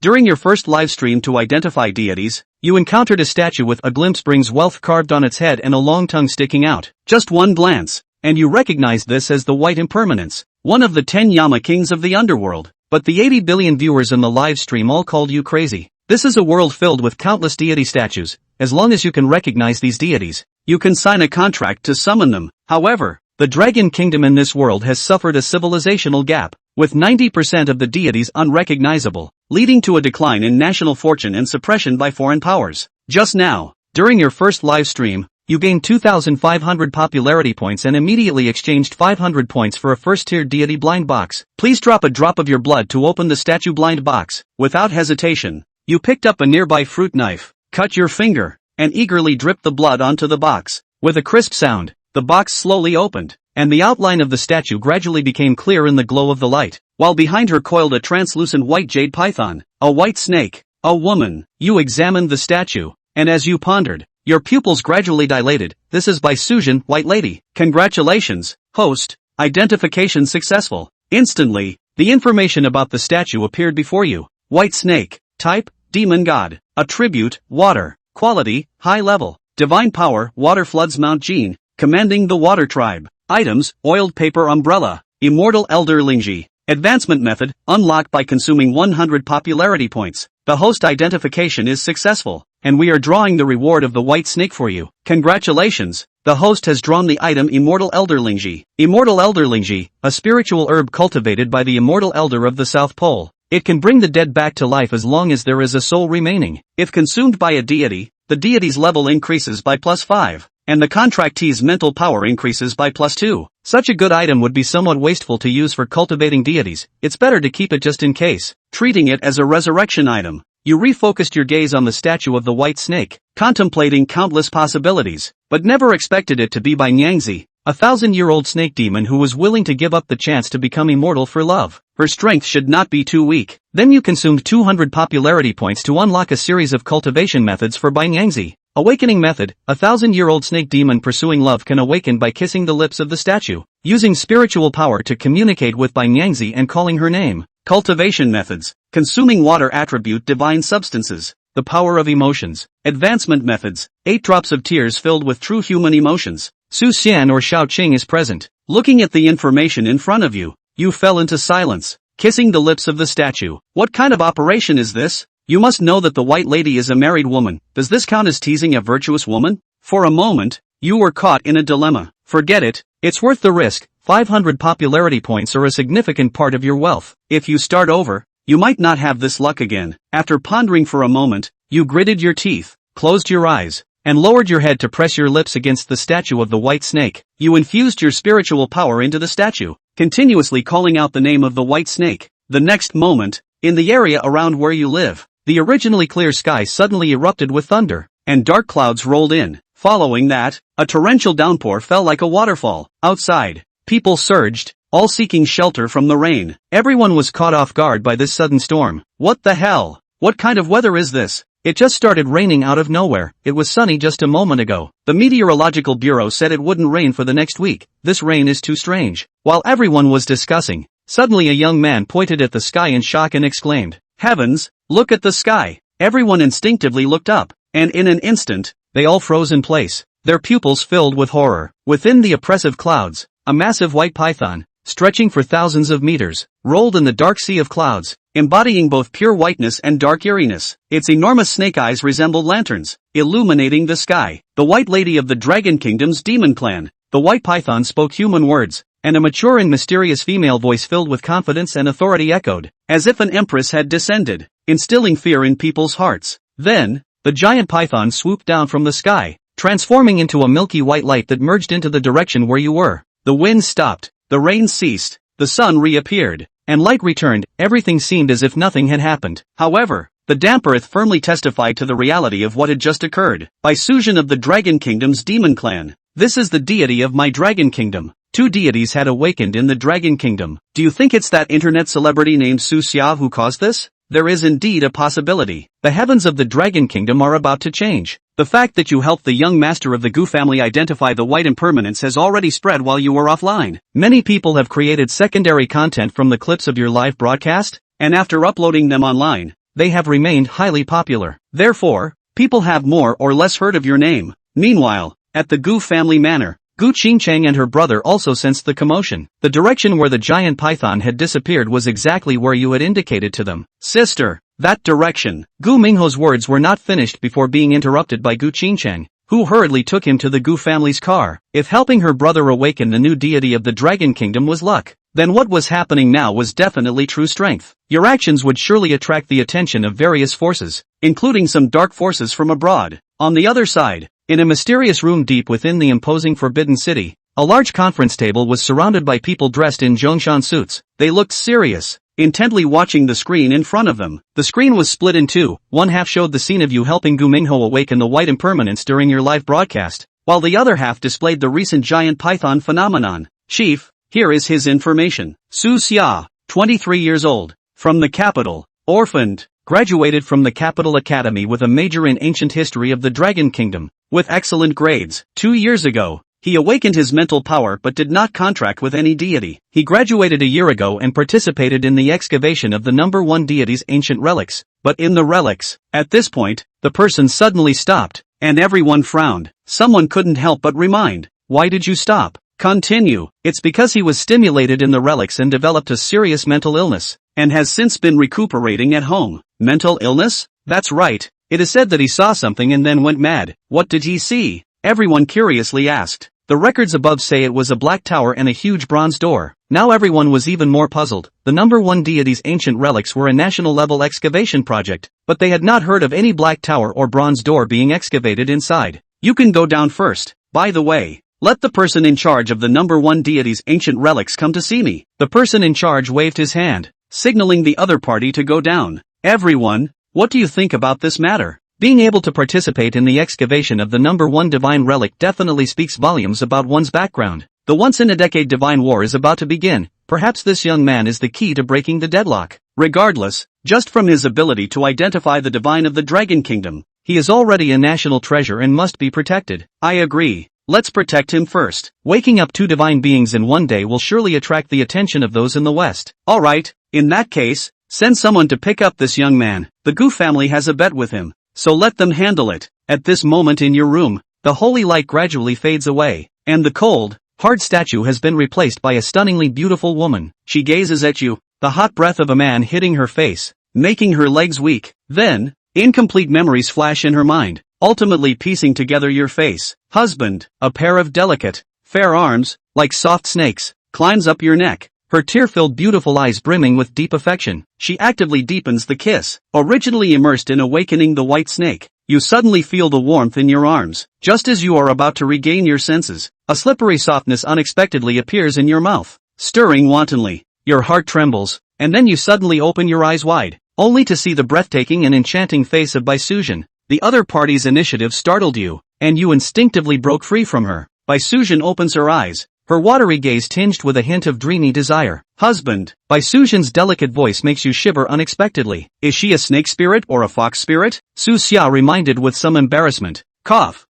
During your first live stream to identify deities, you encountered a statue with a glimpse brings wealth carved on its head and a long tongue sticking out. Just one glance, and you recognized this as the White Impermanence, one of the 10 Yama kings of the underworld. But the 80 billion viewers in the live stream all called you crazy. This is a world filled with countless deity statues. As long as you can recognize these deities, you can sign a contract to summon them. However, the Dragon Kingdom in this world has suffered a civilizational gap, with 90% of the deities unrecognizable, leading to a decline in national fortune and suppression by foreign powers. Just now, during your first live stream, you gained 2,500 popularity points and immediately exchanged 500 points for a first-tier deity blind box. Please drop a drop of your blood to open the statue blind box. Without hesitation, you picked up a nearby fruit knife, cut your finger, and eagerly dripped the blood onto the box. With a crisp sound, the box slowly opened, and the outline of the statue gradually became clear in the glow of the light, while behind her coiled a translucent white jade python, a white snake, a woman. You examined the statue, and as you pondered, your pupils gradually dilated. This is by Sujin, White Lady. Congratulations, host, identification successful. Instantly, the information about the statue appeared before you. White snake, type, demon god, attribute, water, quality, high level, divine power, water floods Mount Jin, commanding the water tribe. Items, oiled paper umbrella, immortal elder Lingji. Advancement method, unlocked by consuming 100 popularity points. The host identification is successful, and we are drawing the reward of the white snake for you. Congratulations, the host has drawn the item Immortal Elder Lingji. Immortal Elder Lingji, a spiritual herb cultivated by the Immortal Elder of the South Pole. It can bring the dead back to life as long as there is a soul remaining. If consumed by a deity, the deity's level increases by +5. And the contractee's mental power increases by +2. Such a good item would be somewhat wasteful to use for cultivating deities. It's better to keep it just in case. Treating it as a resurrection item, you refocused your gaze on the statue of the white snake, contemplating countless possibilities, but never expected it to be by Nyangzi, a 1,000-year-old snake demon who was willing to give up the chance to become immortal for love. Her strength should not be too weak. Then you consumed 200 popularity points to unlock a series of cultivation methods for Bai Nyangzi. Awakening method, a 1,000-year-old snake demon pursuing love can awaken by kissing the lips of the statue, using spiritual power to communicate with Bai Nyangzi and calling her name. Cultivation methods, consuming water attribute divine substances, the power of emotions. Advancement methods, 8 drops of tears filled with true human emotions. Su Xian or Shao Qing is present. Looking at the information in front of you, you fell into silence, kissing the lips of the statue. What kind of operation is this? You must know that the white lady is a married woman. Does this count as teasing a virtuous woman? For a moment, you were caught in a dilemma. Forget it, it's worth the risk. 500 popularity points are a significant part of your wealth. If you start over, you might not have this luck again. After pondering for a moment, you gritted your teeth, closed your eyes, and lowered your head to press your lips against the statue of the white snake. You infused your spiritual power into the statue, continuously calling out the name of the white snake. The next moment, in the area around where you live, the originally clear sky suddenly erupted with thunder, and dark clouds rolled in. Following that, a torrential downpour fell like a waterfall. Outside, people surged, all seeking shelter from the rain. Everyone was caught off guard by this sudden storm. What the hell? What kind of weather is this? It just started raining out of nowhere. It was sunny just a moment ago. The Meteorological Bureau said it wouldn't rain for the next week. This rain is too strange. While everyone was discussing, suddenly a young man pointed at the sky in shock and exclaimed, "Heavens, look at the sky!" Everyone instinctively looked up, and in an instant, they all froze in place, their pupils filled with horror. Within the oppressive clouds, a massive white python, stretching for thousands of meters, rolled in the dark sea of clouds, embodying both pure whiteness and dark eeriness. Its enormous snake eyes resembled lanterns, illuminating the sky. The White Lady of the Dragon Kingdom's demon clan. The white python spoke human words, and a mature and mysterious female voice filled with confidence and authority echoed, as if an empress had descended, instilling fear in people's hearts. Then, the giant python swooped down from the sky, transforming into a milky white light that merged into the direction where you were. The wind stopped, the rain ceased, the sun reappeared, and light returned. Everything seemed as if nothing had happened. However, the damp earth firmly testified to the reality of what had just occurred. By Sujin of the Dragon Kingdom's demon clan. This is the deity of my Dragon Kingdom. 2 deities had awakened in the Dragon Kingdom. Do you think it's that internet celebrity named Su Xia who caused this? There is indeed a possibility. The heavens of the Dragon Kingdom are about to change. The fact that you helped the young master of the Gu family identify the white impermanence has already spread while you were offline. Many people have created secondary content from the clips of your live broadcast, and after uploading them online, they have remained highly popular. Therefore, people have more or less heard of your name. Meanwhile, at the Gu family manor, Gu Qingcheng and her brother also sensed the commotion. The direction where the giant python had disappeared was exactly where you had indicated to them. Sister, that direction. Gu Mingho's words were not finished before being interrupted by Gu Qingcheng, who hurriedly took him to the Gu family's car. If helping her brother awaken the new deity of the Dragon Kingdom was luck, then what was happening now was definitely true strength. Your actions would surely attract the attention of various forces, including some dark forces from abroad. On the other side, in a mysterious room deep within the imposing Forbidden City, a large conference table was surrounded by people dressed in Zhongshan suits. They looked serious, intently watching the screen in front of them. The screen was split in two. One half showed the scene of you helping Gu Mingho awaken the white impermanence during your live broadcast, while the other half displayed the recent giant python phenomenon. Chief, here is his information. Su Xia, 23 years old, from the capital, orphaned, graduated from the Capital Academy with a major in ancient history of the Dragon Kingdom, with excellent grades. 2 years ago, he awakened his mental power but did not contract with any deity. He graduated a year ago and participated in the excavation of the number 1 deity's ancient relics. But in the relics, at this point, the person suddenly stopped, and everyone frowned. Someone couldn't help but remind, "Why did you stop?" Continue. It's because he was stimulated in the relics and developed a serious mental illness, and has since been recuperating at home. Mental illness? That's right. It is said that he saw something and then went mad. What did he see? Everyone curiously asked. The records above say it was a black tower and a huge bronze door. Now everyone was even more puzzled. The number 1 deity's ancient relics were a national-level excavation project, but they had not heard of any black tower or bronze door being excavated inside. You can go down first. By the way, let the person in charge of the number 1 deity's ancient relics come to see me. The person in charge waved his hand, signaling the other party to go down. Everyone, what do you think about this matter? Being able to participate in the excavation of the number 1 divine relic definitely speaks volumes about one's background. The once-in-a-decade divine war is about to begin. Perhaps this young man is the key to breaking the deadlock. Regardless, just from his ability to identify the divine of the Dragon Kingdom, he is already a national treasure and must be protected. I agree. Let's protect him first. Waking up 2 divine beings in one day will surely attract the attention of those in the West. Alright, in that case, send someone to pick up this young man. The Gu family has a bet with him, so let them handle it. At this moment in your room, the holy light gradually fades away, and the cold, hard statue has been replaced by a stunningly beautiful woman. She gazes at you, the hot breath of a man hitting her face, making her legs weak. Then, incomplete memories flash in her mind, ultimately piecing together your face. Husband, a pair of delicate, fair arms, like soft snakes, climbs up your neck, her tear-filled beautiful eyes brimming with deep affection. She actively deepens the kiss. Originally immersed in awakening the white snake, you suddenly feel the warmth in your arms. Just as you are about to regain your senses, a slippery softness unexpectedly appears in your mouth, stirring wantonly. Your heart trembles, and then you suddenly open your eyes wide, only to see the breathtaking and enchanting face of Baisuzhen. The other party's initiative startled you, and you instinctively broke free from her. Baisuzhen opens her eyes, her watery gaze tinged with a hint of dreamy desire. Husband, Baisuzhen's delicate voice makes you shiver unexpectedly. Is she a snake spirit or a fox spirit? Su Xia reminded with some embarrassment. Cough.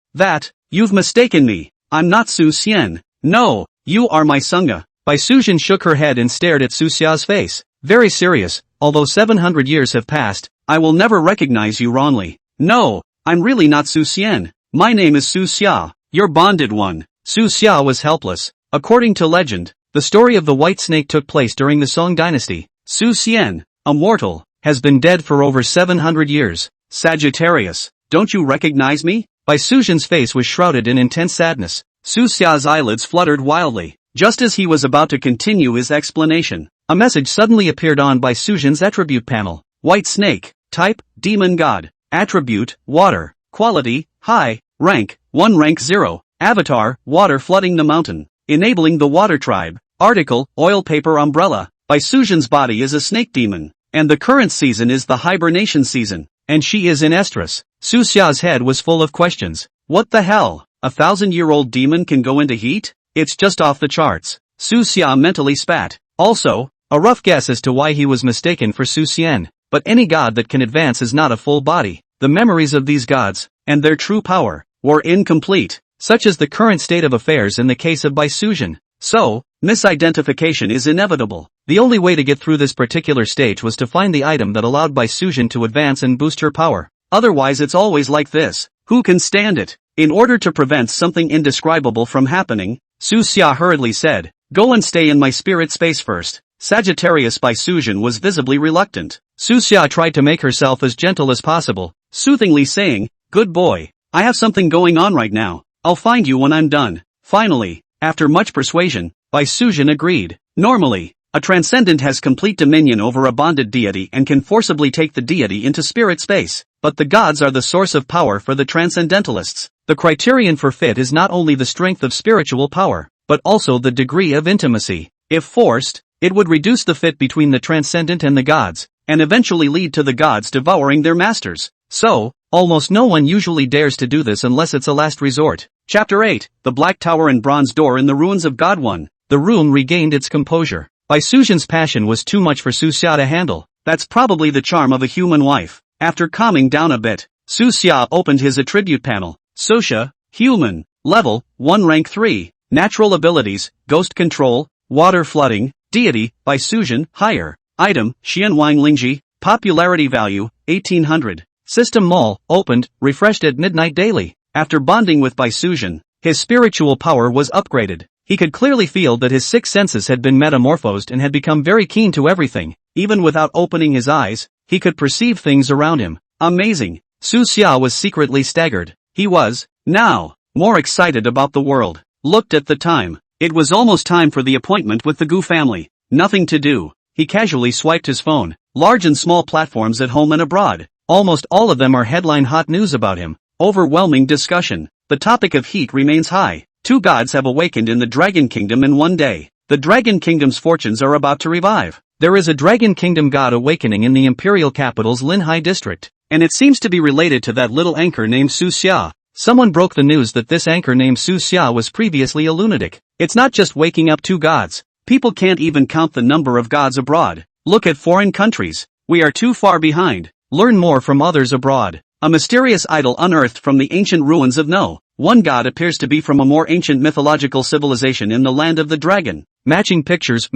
You've mistaken me. I'm not Su Xian. No, you are my Sunga. Baisuzhen shook her head and stared at Su Xia's face, very serious. Although 700 years have passed, I will never recognize you wrongly. No, I'm really not Su Xian. My name is Su Xia, your bonded one. Su Xia was helpless. According to legend, the story of the white snake took place during the Song dynasty. Su Xian, a mortal, has been dead for over 700 years. Sagittarius, don't you recognize me? Baisuzhen's face was shrouded in intense sadness. Su Xia's eyelids fluttered wildly. Just as he was about to continue his explanation, a message suddenly appeared on Baisuzhen's attribute panel. White snake, type, demon god, attribute, water, quality, high, rank, 1 rank 0, avatar, water flooding the mountain, enabling the water tribe, article, oil paper umbrella. Baisuzhen's body is a snake demon, and the current season is the hibernation season, and she is in estrus. Su Xia's head was full of questions. What the hell? A 1,000-year-old demon can go into heat? It's just off the charts. Su Xia mentally spat. Also, a rough guess as to why he was mistaken for Su Xian. But any god that can advance is not a full body. The memories of these gods, and their true power, were incomplete, such as the current state of affairs in the case of Baisuzhen. So, Misidentification is inevitable. The only way to get through this particular stage was to find the item that allowed Bai Sujin to advance and boost her power. Otherwise it's always like this. Who can stand it? In order to prevent something indescribable from happening, Su Xia hurriedly said, "Go and stay in my spirit space first." Sagittarius Bai Sujin was visibly reluctant. Su Xia tried to make herself as gentle as possible, soothingly saying, "Good boy. I have something going on right now. I'll find you when I'm done." Finally, after much persuasion, Bai Sujin agreed. Normally, a transcendent has complete dominion over a bonded deity and can forcibly take the deity into spirit space, but the gods are the source of power for the transcendentalists. The criterion for fit is not only the strength of spiritual power, but also the degree of intimacy. If forced, it would reduce the fit between the transcendent and the gods, and eventually lead to the gods devouring their masters. So, almost no one usually dares to do this unless it's a last resort. Chapter 8, The Black Tower and Bronze Door in the Ruins of God 1. The room regained its composure. Bai Sujin's passion was too much for Su Xia to handle. That's probably the charm of a human wife. After calming down a bit, Su Xia opened his attribute panel. Susha, human, level, 1 rank 3, natural abilities, ghost control, water flooding, deity, Bai Sujin, higher, item, Xianwang Lingji, popularity value, 1800. System mall, opened, refreshed at midnight daily. After bonding with Bai Sujin, his spiritual power was upgraded. He could clearly feel that his 6 senses had been metamorphosed and had become very keen to everything. Even without opening his eyes, he could perceive things around him. Amazing. Su Xia was secretly staggered. He was, now, more excited about the world. Looked at the time. It was almost time for the appointment with the Gu family. Nothing to do. He casually swiped his phone. Large and small platforms at home and abroad. Almost all of them are headline hot news about him. Overwhelming discussion. The topic of heat remains high. 2 gods have awakened in the Dragon Kingdom in one day. The Dragon Kingdom's fortunes are about to revive. There is a Dragon Kingdom god awakening in the imperial capital's Linhai district, and it seems to be related to that little anchor named Su Xia. Someone broke the news that this anchor named Su Xia was previously a lunatic. It's not just waking up 2 gods. People can't even count the number of gods abroad. Look at foreign countries. We are too far behind. Learn more from others abroad. A mysterious idol unearthed from the ancient ruins of No. One god appears to be from a more ancient mythological civilization in the land of the dragon. Matching pictures.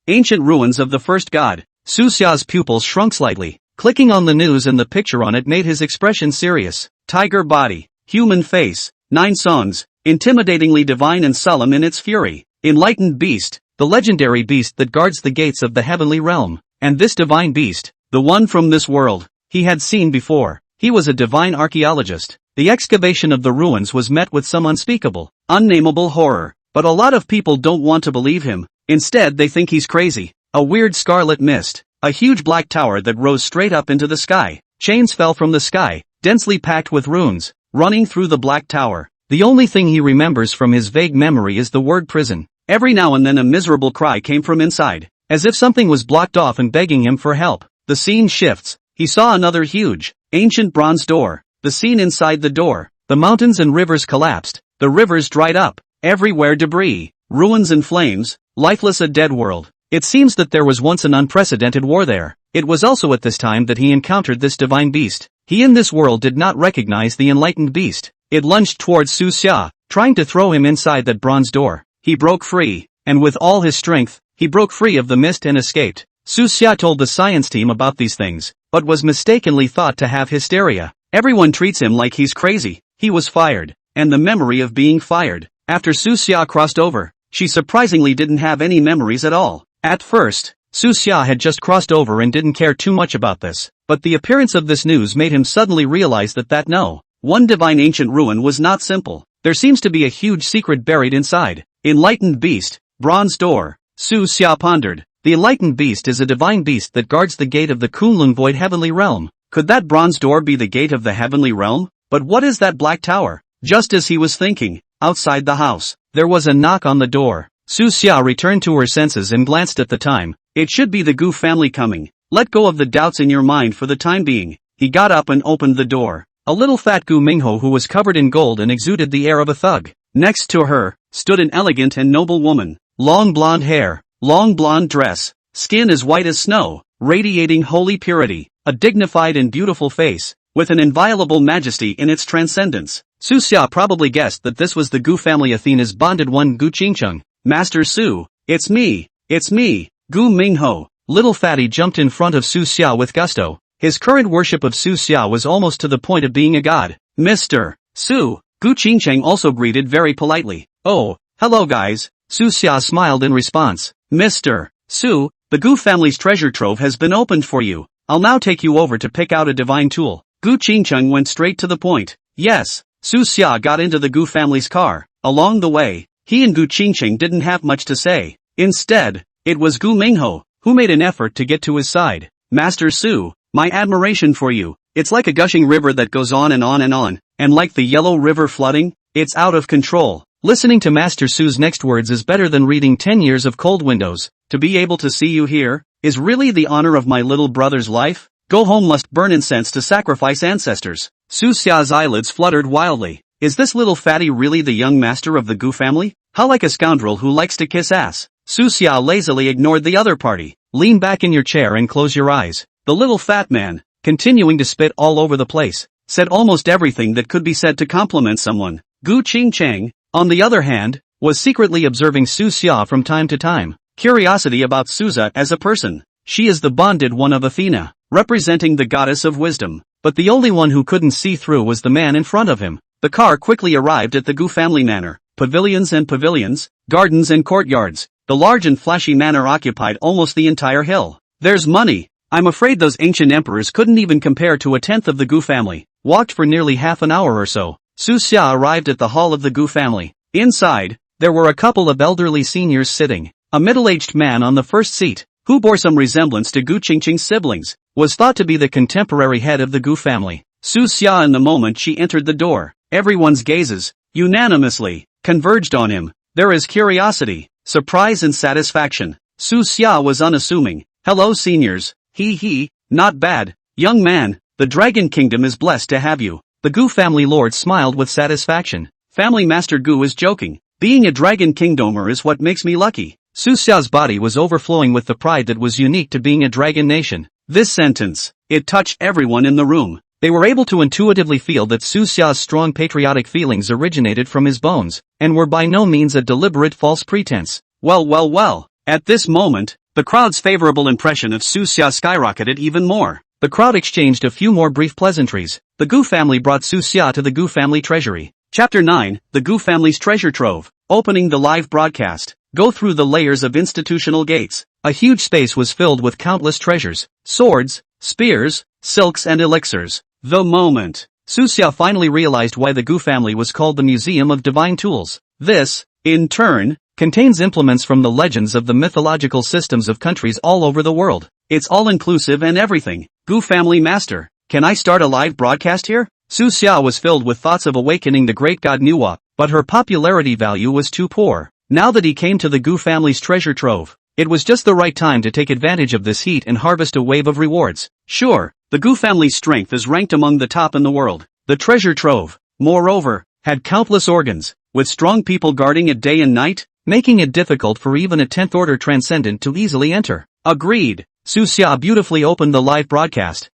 Ancient ruins of the first god. Su Xia's pupils shrunk slightly. Clicking on the news and the picture on it made his expression serious. Tiger body. Human face. 9 songs. Intimidatingly divine and solemn in its fury. Enlightened beast. The legendary beast that guards the gates of the heavenly realm. And this divine beast, the one from this world, he had seen before. He was a divine archaeologist. The excavation of the ruins was met with some unspeakable, unnameable horror. But a lot of people don't want to believe him. Instead they think he's crazy. A weird scarlet mist. A huge black tower that rose straight up into the sky. Chains fell from the sky, densely packed with runes, running through the black tower. The only thing he remembers from his vague memory is the word prison. Every now and then a miserable cry came from inside, as if something was blocked off and begging him for help. The scene shifts. He saw another huge, ancient bronze door. The scene inside the door. The mountains and rivers collapsed. The rivers dried up. Everywhere debris, ruins and flames, lifeless, a dead world. It seems that there was once an unprecedented war there. It was also at this time that he encountered this divine beast. He in this world did not recognize the enlightened beast. It lunged towards Su Xia, trying to throw him inside that bronze door. He broke free, and with all his strength, he broke free of the mist and escaped. Su Xia told the science team about these things, but was mistakenly thought to have hysteria. Everyone treats him like he's crazy. He was fired, and the memory of being fired. After Su Xia crossed over, she surprisingly didn't have any memories at all. At first, Su Xia had just crossed over and didn't care too much about this, but the appearance of this news made him suddenly realize that no, one divine ancient ruin was not simple. There seems to be a huge secret buried inside. Enlightened beast, bronze door. Su Xia pondered. The enlightened beast is a divine beast that guards the gate of the Kunlun Void heavenly realm. Could that bronze door be the gate of the heavenly realm? But what is that black tower? Just as he was thinking, outside the house, there was a knock on the door. Su Xia returned to her senses and glanced at the time. It should be the Gu family coming. Let go of the doubts in your mind for the time being. He got up and opened the door. A little fat Gu Mingho who was covered in gold and exuded the air of a thug. Next to her, stood an elegant and noble woman. Long blonde hair, long blonde dress, skin as white as snow, radiating holy purity, a dignified and beautiful face, with an inviolable majesty in its transcendence. Su Xia probably guessed that this was the Gu family Athena's bonded one Gu Qingcheng. Master Su, it's me, Gu Mingho. Little Fatty jumped in front of Su Xia with gusto. His current worship of Su Xia was almost to the point of being a god. Mr. Su, Gu Qingcheng also greeted very politely. Oh, hello guys, Su Xia smiled in response. Mr. Su, the Gu family's treasure trove has been opened for you. I'll now take you over to pick out a divine tool. Gu Qingcheng went straight to the point. Yes, Su Xia got into the Gu family's car. Along the way, he and Gu Qingcheng didn't have much to say. Instead, it was Gu Mingho who made an effort to get to his side. Master Su, my admiration for you. It's like a gushing river that goes on and on and on, and like the Yellow River flooding, it's out of control. Listening to Master Su's next words is better than reading 10 years of cold windows. To be able to see you here, is really the honor of my little brother's life? Go home must burn incense to sacrifice ancestors. Su Xia's eyelids fluttered wildly. Is this little fatty really the young master of the Gu family? How like a scoundrel who likes to kiss ass. Su Xia lazily ignored the other party. Lean back in your chair and close your eyes. The little fat man, continuing to spit all over the place, said almost everything that could be said to compliment someone. Gu Qingcheng, on the other hand, was secretly observing Su Xia from time to time. Curiosity about Suza as a person. She is the bonded one of Athena, representing the goddess of wisdom. But the only one who couldn't see through was the man in front of him. The car quickly arrived at the Gu family manor. Pavilions and pavilions, gardens and courtyards. The large and flashy manor occupied almost the entire hill. There's money. I'm afraid those ancient emperors couldn't even compare to a tenth of the Gu family. Walked for nearly half an hour or so. Su Xia arrived at the hall of the Gu family. Inside, there were a couple of elderly seniors sitting. A middle-aged man on the first seat, who bore some resemblance to Gu Qingcheng's siblings, was thought to be the contemporary head of the Gu family. Su Xia, in the moment she entered the door, everyone's gazes, unanimously, converged on him. There is curiosity, surprise and satisfaction. Su Xia was unassuming. Hello seniors, not bad. Young man, the Dragon Kingdom is blessed to have you. The Gu family lord smiled with satisfaction. Family Master Gu is joking. Being a Dragon Kingdomer is what makes me lucky. Su Xia's body was overflowing with the pride that was unique to being a dragon nation. This sentence, it touched everyone in the room. They were able to intuitively feel that Su Xia's strong patriotic feelings originated from his bones, and were by no means a deliberate false pretense. Well. At this moment, the crowd's favorable impression of Su Xia skyrocketed even more. The crowd exchanged a few more brief pleasantries. The Gu family brought Su Xia to the Gu family treasury. Chapter 9, The Gu family's treasure trove. Opening the live broadcast. Go through the layers of institutional gates. A huge space was filled with countless treasures, swords, spears, silks and elixirs. The moment Su Xia finally realized why the Gu family was called the Museum of Divine Tools. This, in turn, contains implements from the legends of the mythological systems of countries all over the world. It's all-inclusive and everything. Gu family master, can I start a live broadcast here? Su Xia was filled with thoughts of awakening the great god Nuwa, but her popularity value was too poor. Now that he came to the Gu family's treasure trove, it was just the right time to take advantage of this heat and harvest a wave of rewards. Sure, the Gu family's strength is ranked among the top in the world. The treasure trove, moreover, had countless organs, with strong people guarding it day and night, making it difficult for even a 10th order transcendent to easily enter. Agreed. Su Xia beautifully opened the live broadcast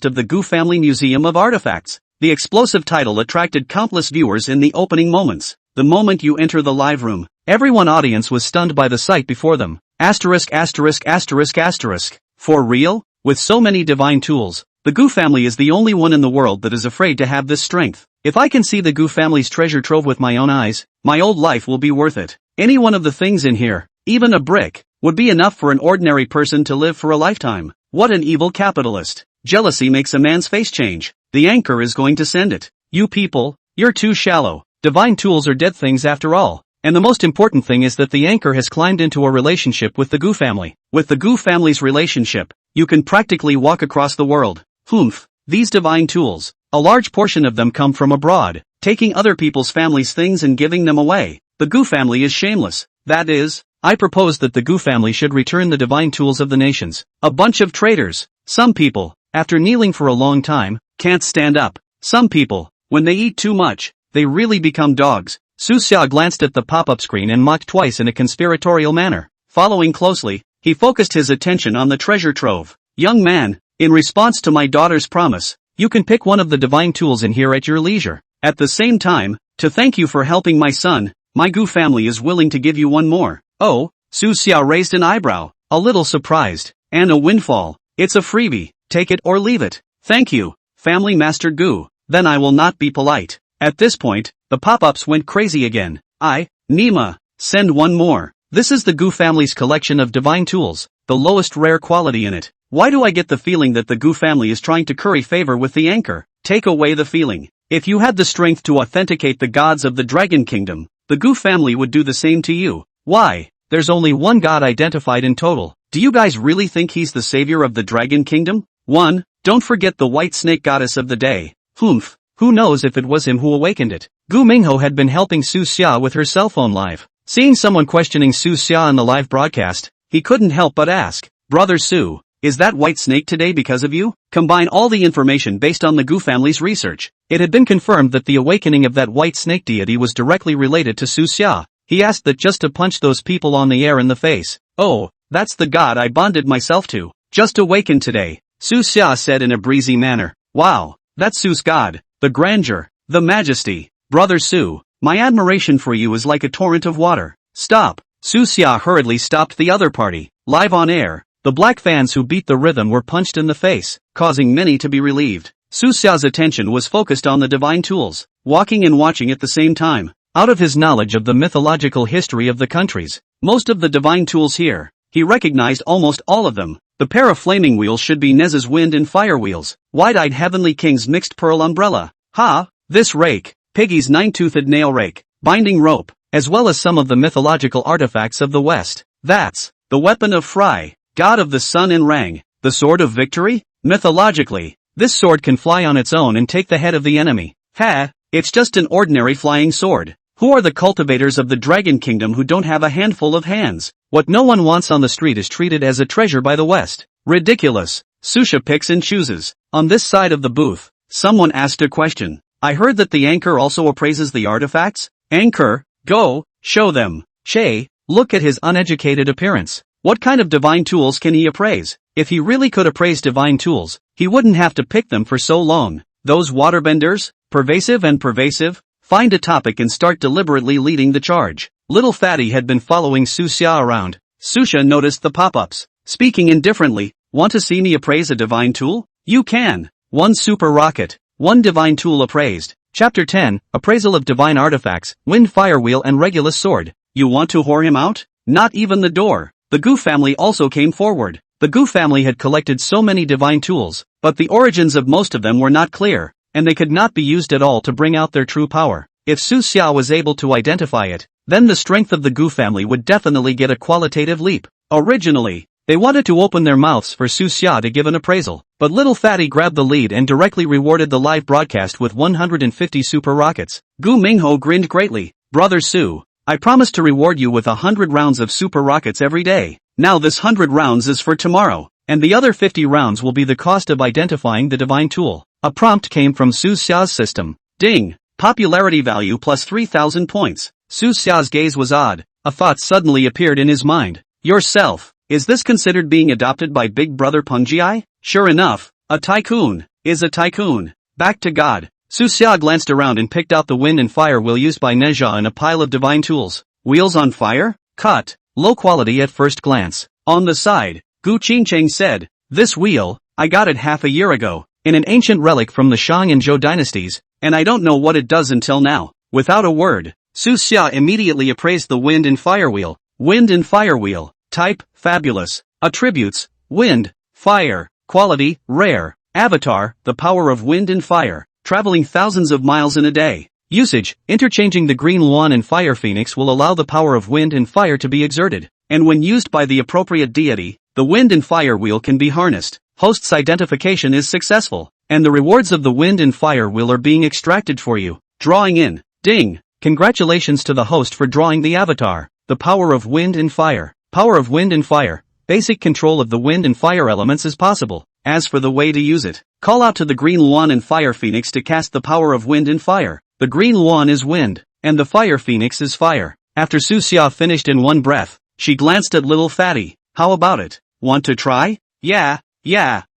of the Gu Family Museum of Artifacts. The explosive title attracted countless viewers in the opening moments. The moment you enter the live room, everyone audience was stunned by the sight before them. Asterisk. For real? With so many divine tools, the Gu family is the only one in the world that is afraid to have this strength. If I can see the Gu family's treasure trove with my own eyes, my old life will be worth it. Any one of the things in here, even a brick, would be enough for an ordinary person to live for a lifetime. What an evil capitalist. Jealousy makes a man's face change. The anchor is going to send it. You people, you're too shallow. Divine tools are dead things after all. And the most important thing is that the anchor has climbed into a relationship with the Gu family. With the Gu family's relationship, you can practically walk across the world. These divine tools, a large portion of them come from abroad, taking other people's families' things and giving them away. The Gu family is shameless. That is, I propose that the Gu family should return the divine tools of the nations. A bunch of traitors. Some people, after kneeling for a long time, can't stand up. Some people, when they eat too much, they really become dogs. Su Xia glanced at the pop-up screen and mocked twice in a conspiratorial manner. Following closely, he focused his attention on the treasure trove. Young man, in response to my daughter's promise, you can pick one of the divine tools in here at your leisure. At the same time, to thank you for helping my son, My Gu family is willing to give you one more. Oh, Su Xia raised an eyebrow, a little surprised. And a windfall. It's a freebie, take it or leave it. Thank you, Family Master Gu. Then I will not be polite. At this point, the pop-ups went crazy again. Nima, send one more. This is the Gu family's collection of divine tools, the lowest rare quality in it. Why do I get the feeling that the Gu family is trying to curry favor with the anchor? Take away the feeling. If you had the strength to authenticate the gods of the Dragon Kingdom, the Gu family would do the same to you. Why? There's only one god identified in total. Do you guys really think he's the savior of the Dragon Kingdom? 1. Don't forget the white snake goddess of the day. Humph. Who knows if it was him who awakened it? Gu Mingho had been helping Su Xia with her cell phone live. Seeing someone questioning Su Xia in the live broadcast, he couldn't help but ask, Brother Su, is that white snake today because of you? Combine all the information based on the Gu family's research. It had been confirmed that the awakening of that white snake deity was directly related to Su Xia. He asked that just to punch those people on the air in the face. Oh, that's the god I bonded myself to. Just awakened today, Su Xia said in a breezy manner. Wow, that's Su's god, the grandeur, the majesty. Brother Su, my admiration for you is like a torrent of water. Stop. Su Xia hurriedly stopped the other party. Live on air, the black fans who beat the rhythm were punched in the face, causing many to be relieved. Su Xia's attention was focused on the divine tools, walking and watching at the same time. Out of his knowledge of the mythological history of the countries, most of the divine tools here, he recognized almost all of them. The pair of flaming wheels should be Nez's wind and fire wheels. Wide-eyed Heavenly King's mixed pearl umbrella. This rake, Piggy's nine-toothed nail rake, binding rope, as well as some of the mythological artifacts of the West. That's the weapon of Fry, god of the sun and Rang, the sword of victory? Mythologically, this sword can fly on its own and take the head of the enemy. It's just an ordinary flying sword. Who are the cultivators of the Dragon Kingdom who don't have a handful of hands? What no one wants on the street is treated as a treasure by the West. Ridiculous. Susha picks and chooses. On this side of the booth, someone asked a question. I heard that the anchor also appraises the artifacts? Anchor, go, show them. Che, look at his uneducated appearance. What kind of divine tools can he appraise? If he really could appraise divine tools, he wouldn't have to pick them for so long. Those waterbenders? Pervasive and pervasive? Find a topic and start deliberately leading the charge. Little Fatty had been following Su Xia around. Susha noticed the pop-ups. Speaking indifferently, want to see me appraise a divine tool? You can. 1 super rocket. 1 divine tool appraised. Chapter 10, Appraisal of Divine Artifacts, Wind Fire Wheel and Regulus Sword. You want to whore him out? Not even the door. The Gu family also came forward. The Gu family had collected so many divine tools, but the origins of most of them were not clear, and they could not be used at all to bring out their true power. If Su Xia was able to identify it, then the strength of the Gu family would definitely get a qualitative leap. Originally, they wanted to open their mouths for Su Xia to give an appraisal, but Little Fatty grabbed the lead and directly rewarded the live broadcast with 150 super rockets. Gu Mingho grinned greatly. Brother Su, I promise to reward you with 100 rounds of super rockets every day. Now this 100 rounds is for tomorrow, and the other 50 rounds will be the cost of identifying the divine tool. A prompt came from Su Xia's system. Ding! Popularity value plus 3,000 points. Su Xia's gaze was odd. A thought suddenly appeared in his mind. Yourself. Is this considered being adopted by Big Brother Pungjai? Sure enough, a tycoon is a tycoon. Back to God. Su Xia glanced around and picked out the wind and fire wheel used by Nezha in a pile of divine tools. Wheels on fire? Cut. Low quality at first glance. On the side, Gu Qingcheng said, this wheel, I got it half a year ago, in an ancient relic from the Shang and Zhou dynasties, and I don't know what it does until now. Without a word, Su Xia immediately appraised the wind and fire wheel. Wind and fire wheel. Type, fabulous. Attributes, wind, fire. Quality, rare. Avatar, the power of wind and fire. Traveling thousands of miles in a day. Usage, interchanging the green Luan and fire phoenix will allow the power of wind and fire to be exerted, and when used by the appropriate deity, the wind and fire wheel can be harnessed. Host's identification is successful, and the rewards of the wind and fire wheel are being extracted for you. Drawing in. Ding! Congratulations to the host for drawing the avatar, the power of wind and fire. Power of wind and fire. Basic control of the wind and fire elements is possible. As for the way to use it, call out to the green Luan and fire phoenix to cast the power of wind and fire. The green Luan is wind, and the fire phoenix is fire. After Su Xia finished in one breath, she glanced at Little Fatty. How about it? Want to try? Yeah.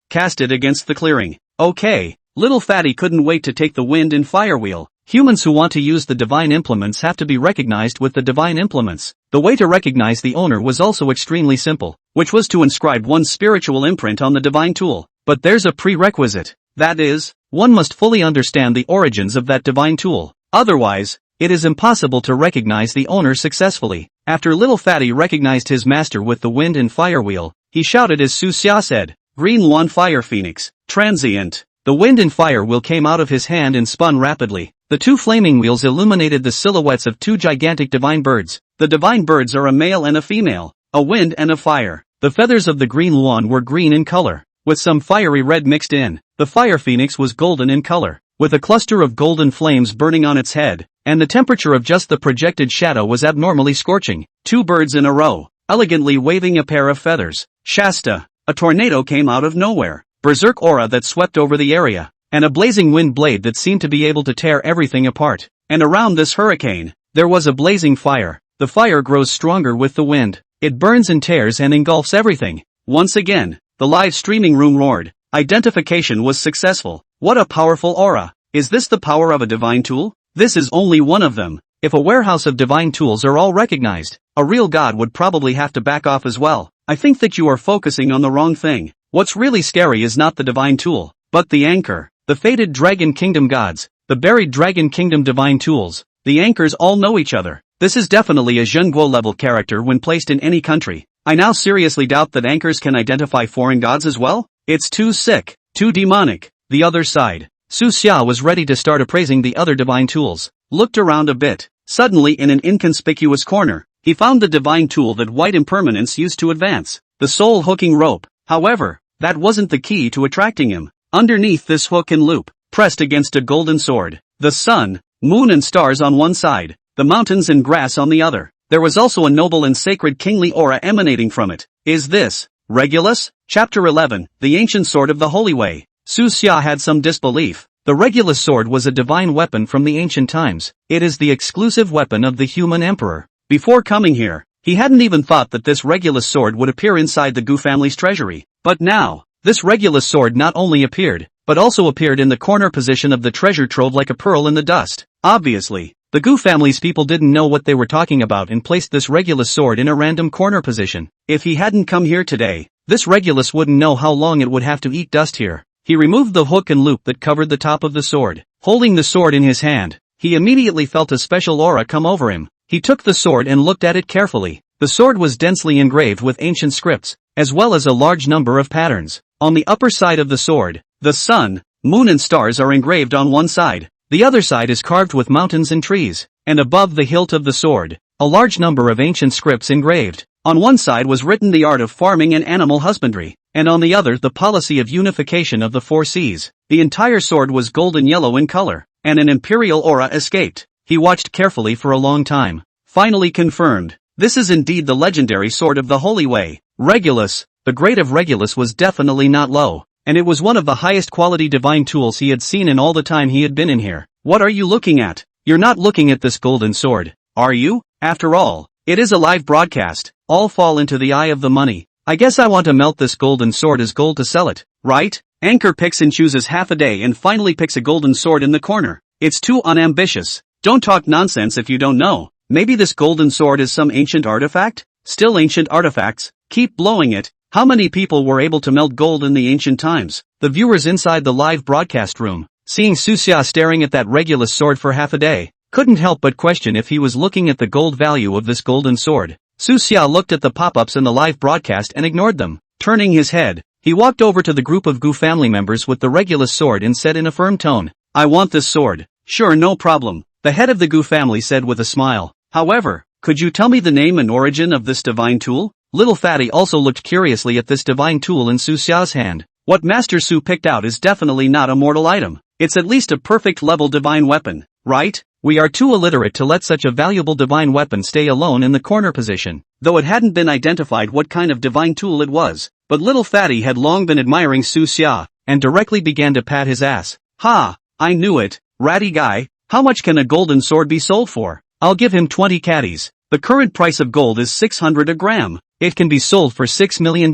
Cast it against the clearing. Okay. Little Fatty couldn't wait to take the wind and fire wheel. Humans who want to use the divine implements have to be recognized with the divine implements. The way to recognize the owner was also extremely simple, which was to inscribe one's spiritual imprint on the divine tool. But there's a prerequisite. That is, one must fully understand the origins of that divine tool. Otherwise, it is impossible to recognize the owner successfully. After Little Fatty recognized his master with the wind and fire wheel, he shouted as Su Xia said, "Green Luan Fire Phoenix, transient." The wind and fire wheel came out of his hand and spun rapidly. The two flaming wheels illuminated the silhouettes of two gigantic divine birds. The divine birds are a male and a female, a wind and a fire. The feathers of the green Luan were green in color, with some fiery red mixed in. The fire phoenix was golden in color, with a cluster of golden flames burning on its head, and the temperature of just the projected shadow was abnormally scorching. Two birds in a row, elegantly waving a pair of feathers. Shasta. A tornado came out of nowhere. Berserk aura that swept over the area, and a blazing wind blade that seemed to be able to tear everything apart. And around this hurricane, there was a blazing fire. The fire grows stronger with the wind. It burns and tears and engulfs everything. Once again, the live streaming room roared. Identification was successful. What a powerful aura. Is this the power of a divine tool? This is only one of them. If a warehouse of divine tools are all recognized, a real god would probably have to back off as well. I think that you are focusing on the wrong thing. What's really scary is not the divine tool, but the anchor. The fated Dragon Kingdom gods, the buried Dragon Kingdom divine tools. The anchors all know each other. This is definitely a Zhenguo level character when placed in any country. I now seriously doubt that anchors can identify foreign gods as well. It's too sick, too demonic. The other side. Su Xia was ready to start appraising the other divine tools. Looked around a bit. Suddenly in an inconspicuous corner, he found the divine tool that white impermanence used to advance. The soul hooking rope. However, that wasn't the key to attracting him. Underneath this hook and loop, pressed against a golden sword, the sun, moon and stars on one side, the mountains and grass on the other. There was also a noble and sacred kingly aura emanating from it. Is this Regulus? Chapter 11, The Ancient Sword of the Holy Way. Su Xia had some disbelief. The Regulus sword was a divine weapon from the ancient times. It is the exclusive weapon of the human emperor. Before coming here, he hadn't even thought that this Regulus sword would appear inside the Gu family's treasury. But now, this Regulus sword not only appeared, but also appeared in the corner position of the treasure trove like a pearl in the dust. Obviously, the Gu family's people didn't know what they were talking about and placed this Regulus sword in a random corner position. If he hadn't come here today, this Regulus wouldn't know how long it would have to eat dust here. He removed the hook and loop that covered the top of the sword. Holding the sword in his hand, he immediately felt a special aura come over him. He took the sword and looked at it carefully. The sword was densely engraved with ancient scripts, as well as a large number of patterns. On the upper side of the sword, the sun, moon and stars are engraved on one side. The other side is carved with mountains and trees, and above the hilt of the sword, a large number of ancient scripts engraved. On one side was written the art of farming and animal husbandry, and on the other the policy of unification of the four seas. The entire sword was golden yellow in color, and an imperial aura escaped. He watched carefully for a long time. Finally confirmed. This is indeed the legendary sword of the Holy Way. Regulus, the grade of Regulus was definitely not low, and it was one of the highest quality divine tools he had seen in all the time he had been in here. What are you looking at? You're not looking at this golden sword, are you? After all, it is a live broadcast. All fall into the eye of the money. I guess I want to melt this golden sword as gold to sell it, right? Anchor picks and chooses half a day and finally picks a golden sword in the corner. It's too unambitious. Don't talk nonsense if you don't know. Maybe this golden sword is some ancient artifact? Still ancient artifacts. Keep blowing it. How many people were able to melt gold in the ancient times? The viewers inside the live broadcast room, seeing Su Xia staring at that Regulus sword for half a day, couldn't help but question if he was looking at the gold value of this golden sword. Su Xia looked at the pop-ups in the live broadcast and ignored them. Turning his head, he walked over to the group of Gu family members with the Regulus sword and said in a firm tone, "I want this sword." "Sure, no problem," the head of the Gu family said with a smile. "However, could you tell me the name and origin of this divine tool?" Little Fatty also looked curiously at this divine tool in Su Xia's hand. What Master Su picked out is definitely not a mortal item. It's at least a perfect level divine weapon, right? We are too illiterate to let such a valuable divine weapon stay alone in the corner position, though it hadn't been identified what kind of divine tool it was. But Little Fatty had long been admiring Su Xia, and directly began to pat his ass. "Ha! I knew it, ratty guy. How much can a golden sword be sold for? I'll give him 20 caddies. The current price of gold is 600 a gram. It can be sold for $6 million.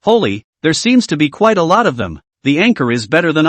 Holy, there seems to be quite a lot of them. The anchor is better than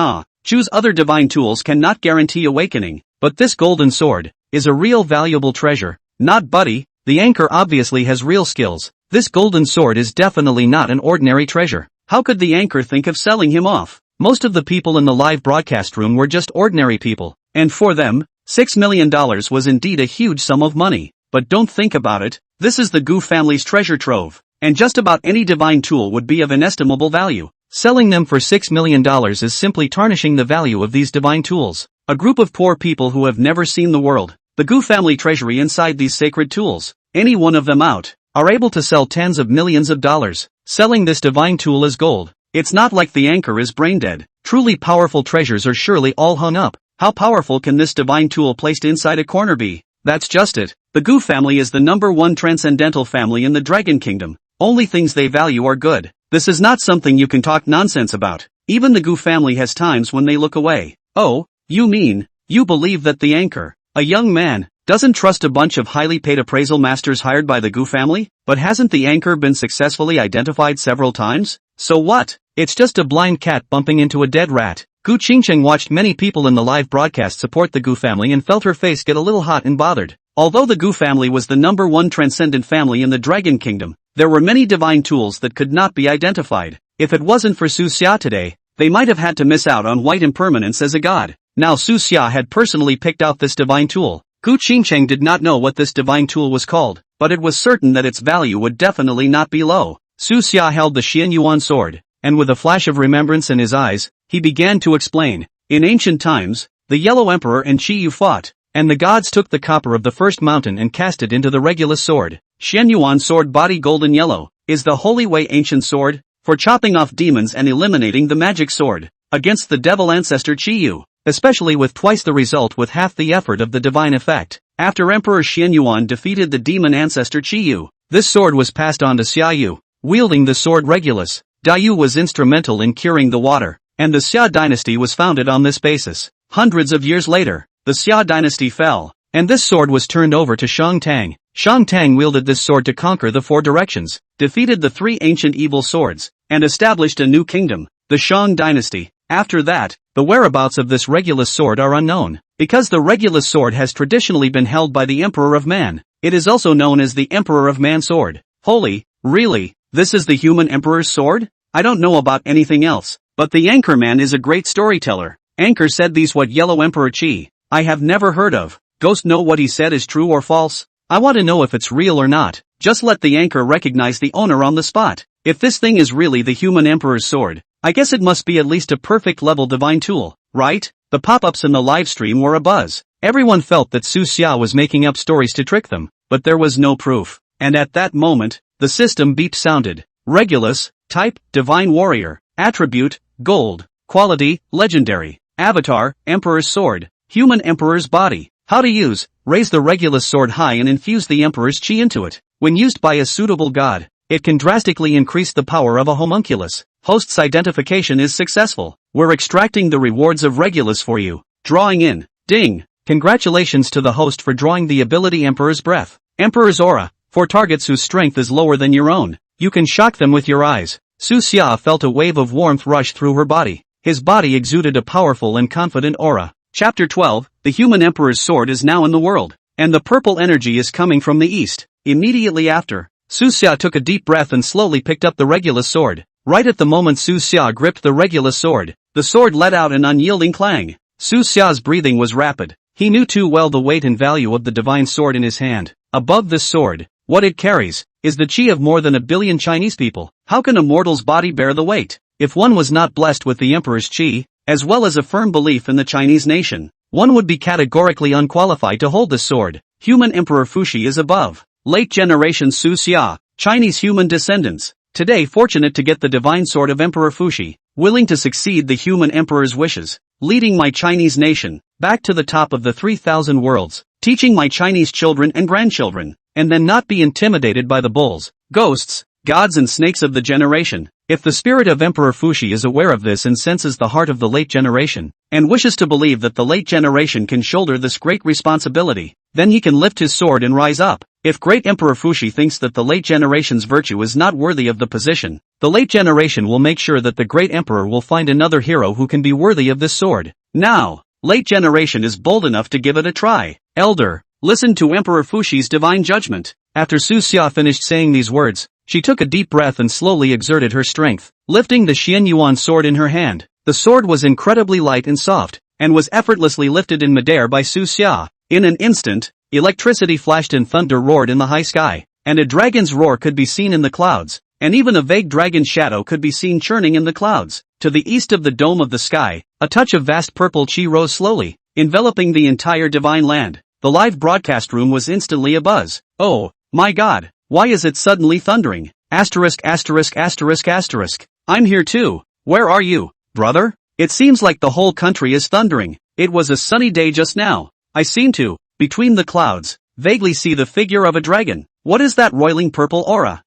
Choose other divine tools cannot guarantee awakening, but this golden sword is a real valuable treasure. Not buddy, the anchor obviously has real skills. This golden sword is definitely not an ordinary treasure. How could the anchor think of selling him off? Most of the people in the live broadcast room were just ordinary people, and for them, $6 million was indeed a huge sum of money. But don't think about it, this is the Gu family's treasure trove, and just about any divine tool would be of inestimable value. Selling them for $6 million is simply tarnishing the value of these divine tools. A group of poor people who have never seen the world, the Gu family treasury inside these sacred tools, any one of them out, are able to sell tens of millions of dollars, selling this divine tool as gold. It's not like the anchor is brain dead. Truly powerful treasures are surely all hung up. How powerful can this divine tool placed inside a corner be? That's just it. The Gu family is the #1 transcendental family in the Dragon Kingdom. Only things they value are good. This is not something you can talk nonsense about. Even the Gu family has times when they look away. Oh, you mean, you believe that the anchor, a young man, doesn't trust a bunch of highly paid appraisal masters hired by the Gu family? But hasn't the anchor been successfully identified several times? So what? It's just a blind cat bumping into a dead rat. Gu Qingcheng watched many people in the live broadcast support the Gu family and felt her face get a little hot and bothered. Although the Gu family was the #1 transcendent family in the Dragon Kingdom, there were many divine tools that could not be identified. If it wasn't for Su Xia today, they might have had to miss out on white impermanence as a god. Now Su Xia had personally picked out this divine tool. Gu Qingcheng did not know what this divine tool was called, but it was certain that its value would definitely not be low. Su Xia held the Xian Yuan sword, and with a flash of remembrance in his eyes, he began to explain. In ancient times, the Yellow Emperor and Qi Yu fought, and the gods took the copper of the first mountain and cast it into the Regulus sword. Xian Yuan sword body golden yellow, is the Holy Way ancient sword, for chopping off demons and eliminating the magic sword, against the devil ancestor Qi Yu, especially with twice the result with half the effort of the divine effect. After Emperor Xian Yuan defeated the demon ancestor Qi Yu, this sword was passed on to Xia Yu. Wielding the sword Regulus, Dai Yu was instrumental in curing the water, and the Xia dynasty was founded on this basis. Hundreds of years later, the Xia dynasty fell, and this sword was turned over to Shang Tang. Shang Tang wielded this sword to conquer the 4 directions, defeated the 3 ancient evil swords, and established a new kingdom, the Shang dynasty. After that, the whereabouts of this Regulus sword are unknown, because the Regulus sword has traditionally been held by the Emperor of Man. It is also known as the Emperor of Man sword. Holy, really, this is the human emperor's sword? I don't know about anything else, but the Anchorman is a great storyteller. Anchor said these what Yellow Emperor Qi, I have never heard of. Ghost know what he said is true or false? I want to know if it's real or not. Just let the anchor recognize the owner on the spot. If this thing is really the human emperor's sword, I guess it must be at least a perfect level divine tool, right? The pop-ups in the live stream were a buzz. Everyone felt that Su Xia was making up stories to trick them, but there was no proof. And at that moment, the system beep sounded. Regulus, type, divine warrior, attribute, gold, quality, legendary, avatar, emperor's sword, human emperor's body. How to use, raise the Regulus sword high and infuse the emperor's chi into it. When used by a suitable god, it can drastically increase the power of a homunculus. Host's identification is successful. We're extracting the rewards of Regulus for you. Drawing in. Ding. Congratulations to the host for drawing the ability Emperor's Breath. Emperor's Aura, for targets whose strength is lower than your own. You can shock them with your eyes. Su Xia felt a wave of warmth rush through her body. His body exuded a powerful and confident aura. Chapter 12, the human emperor's sword is now in the world, and the purple energy is coming from the east. Immediately after, Su Xia took a deep breath and slowly picked up the Regulus sword. Right at the moment Su Xia gripped the Regulus sword, the sword let out an unyielding clang. Su Xia's breathing was rapid. He knew too well the weight and value of the divine sword in his hand. Above this sword, what it carries, is the chi of more than 1 billion Chinese people. How can a mortal's body bear the weight? If one was not blessed with the emperor's chi, as well as a firm belief in the Chinese nation, one would be categorically unqualified to hold this sword. Human Emperor Fuxi is above. Late generation Su Xia, Chinese human descendants, today fortunate to get the divine sword of Emperor Fuxi, willing to succeed the human emperor's wishes, leading my Chinese nation back to the top of the 3,000 worlds, teaching my Chinese children and grandchildren, and then not be intimidated by the bulls, ghosts, gods and snakes of the generation. If the spirit of Emperor Fuxi is aware of this and senses the heart of the late generation, and wishes to believe that the late generation can shoulder this great responsibility, then he can lift his sword and rise up. If great Emperor Fuxi thinks that the late generation's virtue is not worthy of the position, The late generation will make sure that the great emperor will find another hero who can be worthy of this sword. Now, late generation is bold enough to give it a try. Elder, listen to Emperor Fushi's divine judgment. After Su Xia finished saying these words, she took a deep breath and slowly exerted her strength, lifting the Xianyuan sword in her hand. The sword was incredibly light and soft, and was effortlessly lifted in midair by Su Xia. In an instant, electricity flashed and thunder roared in the high sky, and a dragon's roar could be seen in the clouds, and even a vague dragon shadow could be seen churning in the clouds. To the east of the dome of the sky, a touch of vast purple chi rose slowly, enveloping the entire divine land. The live broadcast room was instantly abuzz. Oh, my god, why is it suddenly thundering? Asterisk asterisk asterisk asterisk. I'm here too. Where are you, brother? It seems like the whole country is thundering. It was a sunny day just now. I seem to, between the clouds, vaguely see the figure of a dragon. What is that roiling purple aura?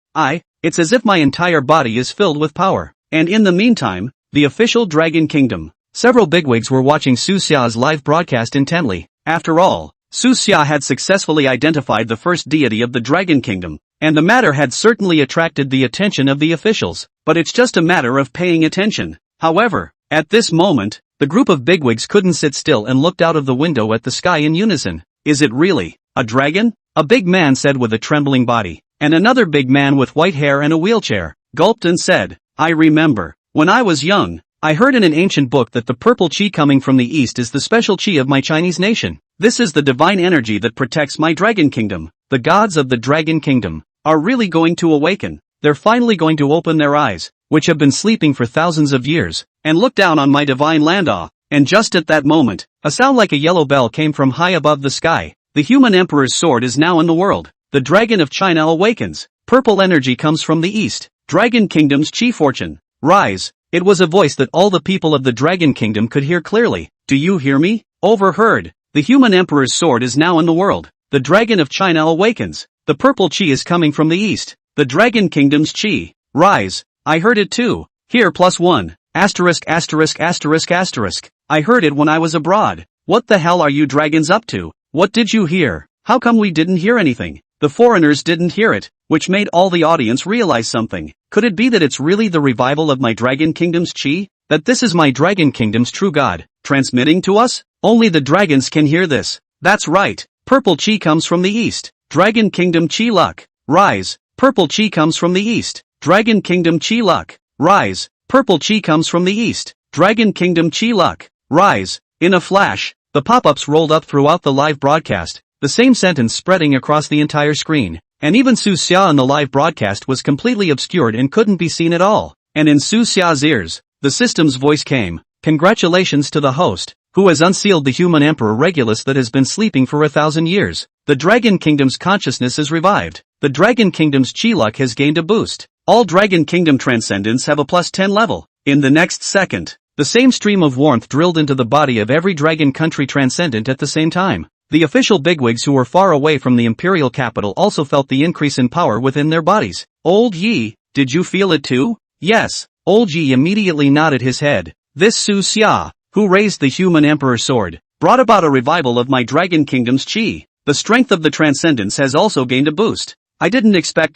It's as if my entire body is filled with power. And in the meantime, the official Dragon Kingdom. Several bigwigs were watching Su Xia's live broadcast intently. After all, Su Xia had successfully identified the first deity of the Dragon Kingdom, and the matter had certainly attracted the attention of the officials. But it's just a matter of paying attention. However, at this moment, the group of bigwigs couldn't sit still and looked out of the window at the sky in unison. Is it really a dragon? A big man said with a trembling body, and another big man with white hair and a wheelchair gulped and said, I remember, when I was young, I heard in an ancient book that the purple chi coming from the east is the special chi of my Chinese nation. This is the divine energy that protects my Dragon Kingdom. The gods of the Dragon Kingdom are really going to awaken. They're finally going to open their eyes, which have been sleeping for thousands of years, and look down on my divine land. And just at that moment, a sound like a yellow bell came from high above the sky. The human emperor's sword is now in the world. The dragon of China awakens. Purple energy comes from the east. Dragon Kingdom's chi fortune. Rise. It was a voice that all the people of the Dragon Kingdom could hear clearly. Do you hear me? Overheard. The human emperor's sword is now in the world. The dragon of China awakens. The purple chi is coming from the east. The Dragon Kingdom's chi. Rise. I heard it too. Here +1. Asterisk asterisk asterisk asterisk. I heard it when I was abroad. What the hell are you dragons up to? What did you hear? How come we didn't hear anything? The foreigners didn't hear it, which made all the audience realize something. Could it be that it's really the revival of my Dragon Kingdom's chi? That this is my Dragon Kingdom's true god, transmitting to us? Only the dragons can hear this. That's right. Purple chi comes from the east. Dragon Kingdom chi luck. Rise. Purple chi comes from the east. Dragon Kingdom chi luck. Rise. Purple chi comes from the east. Dragon Kingdom chi luck. Rise. In a flash, the pop-ups rolled up throughout the live broadcast, the same sentence spreading across the entire screen. And even Su Xia in the live broadcast was completely obscured and couldn't be seen at all. And in Su Xia's ears, the system's voice came. Congratulations to the host, who has unsealed the human emperor Regulus that has been sleeping for 1,000 years. The Dragon Kingdom's consciousness is revived. The Dragon Kingdom's chi luck has gained a boost. All Dragon Kingdom transcendents have a +10 level. In the next second, the same stream of warmth drilled into the body of every Dragon Country transcendent at the same time. The official bigwigs who were far away from the imperial capital also felt the increase in power within their bodies. Old Yi, did you feel it too? Yes. Old Yi immediately nodded his head. This Su Xia, who raised the human emperor's sword, brought about a revival of my Dragon Kingdom's chi. The strength of the transcendence has also gained a boost. I didn't expect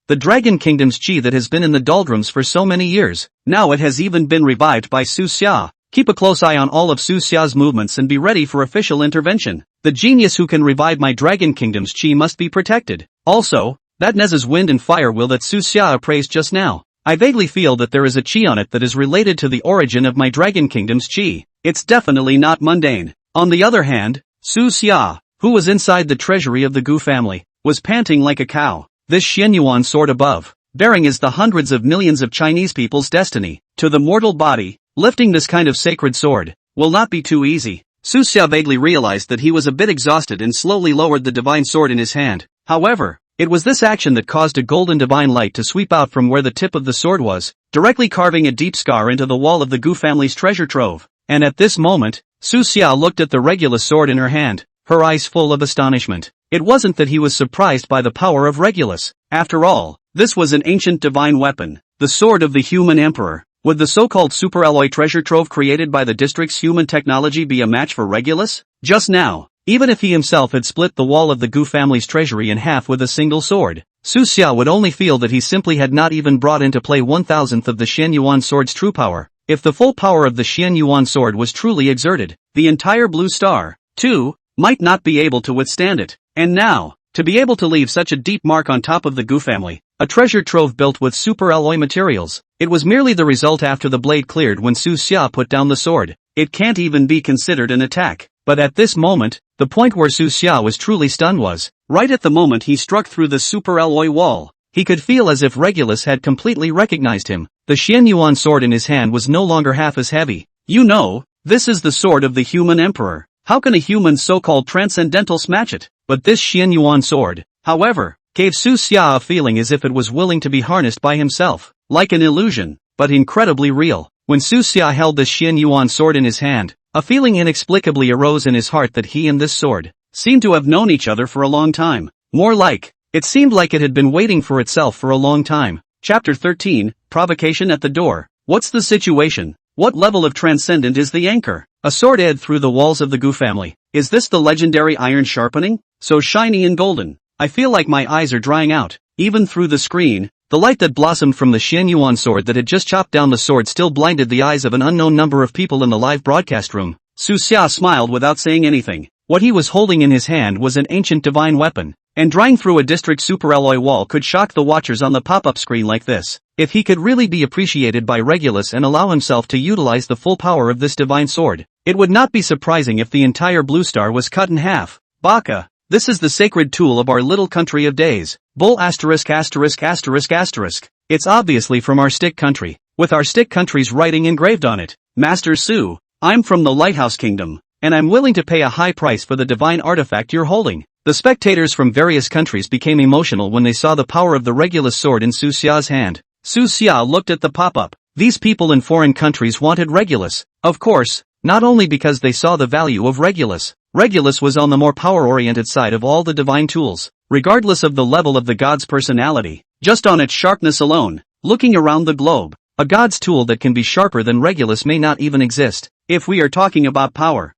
the Dragon Kingdom's chi that has been in the doldrums for so many years. Now it has even been revived by Su Xia. Keep a close eye on all of Su Xia's movements and be ready for official intervention. The genius who can revive my Dragon Kingdom's chi must be protected. Also, that Nez's wind and fire will that Su Xia appraised just now. I vaguely feel that there is a chi on it that is related to the origin of my Dragon Kingdom's chi. It's definitely not mundane. On the other hand, Su Xia, who was inside the treasury of the Gu family, was panting like a cow. This Xianyuan sword above, bearing is the hundreds of millions of Chinese people's destiny. To the mortal body, lifting this kind of sacred sword will not be too easy. Su Xia vaguely realized that he was a bit exhausted and slowly lowered the divine sword in his hand. However, it was this action that caused a golden divine light to sweep out from where the tip of the sword was, directly carving a deep scar into the wall of the Gu family's treasure trove. And at this moment, Su Xia looked at the Regulus sword in her hand, her eyes full of astonishment. It wasn't that he was surprised by the power of Regulus. After all, this was an ancient divine weapon, the sword of the human emperor. Would the so-called superalloy treasure trove created by the district's human technology be a match for Regulus? Just now, even if he himself had split the wall of the Gu family's treasury in half with a single sword, Su Xia would only feel that he simply had not even brought into play 1,000th of the Xian Yuan sword's true power. If the full power of the Xian Yuan sword was truly exerted, the entire blue star, too, might not be able to withstand it. And now, to be able to leave such a deep mark on top of the Gu family, a treasure trove built with super alloy materials, it was merely the result after the blade cleared when Su Xia put down the sword. It can't even be considered an attack. But at this moment, the point where Su Xia was truly stunned was, right at the moment he struck through the super alloy wall. He could feel as if Regulus had completely recognized him. The Xian Yuan sword in his hand was no longer half as heavy. You know, this is the sword of the human emperor. How can a human so-called transcendental match it? But this Xian Yuan sword, however, gave Su Xia a feeling as if it was willing to be harnessed by himself, like an illusion, but incredibly real. When Su Xia held the Xian Yuan sword in his hand, a feeling inexplicably arose in his heart that he and this sword seemed to have known each other for a long time. More like, it seemed like it had been waiting for itself for a long time. Chapter 13, Provocation at the Door. What's the situation? What level of transcendent is the anchor? A sword edged through the walls of the Gu family. Is this the legendary iron sharpening? So shiny and golden. I feel like my eyes are drying out. Even through the screen, the light that blossomed from the Xian Yuan sword that had just chopped down the sword still blinded the eyes of an unknown number of people in the live broadcast room. Su Xia smiled without saying anything. What he was holding in his hand was an ancient divine weapon, and drawing through a district superalloy wall could shock the watchers on the pop-up screen like this. If he could really be appreciated by Regulus and allow himself to utilize the full power of this divine sword, it would not be surprising if the entire blue star was cut in half. Baka. This is the sacred tool of our little country of days. Bull asterisk asterisk asterisk asterisk. It's obviously from our stick country, with our stick country's writing engraved on it. Master Su, I'm from the Lighthouse Kingdom, and I'm willing to pay a high price for the divine artifact you're holding. The spectators from various countries became emotional when they saw the power of the Regulus sword in Su Xia's hand. Su Xia looked at the pop-up. These people in foreign countries wanted Regulus. Of course, not only because they saw the value of Regulus. Regulus was on the more power-oriented side of all the divine tools, regardless of the level of the god's personality, just on its sharpness alone. Looking around the globe, a god's tool that can be sharper than Regulus may not even exist. If we are talking about power,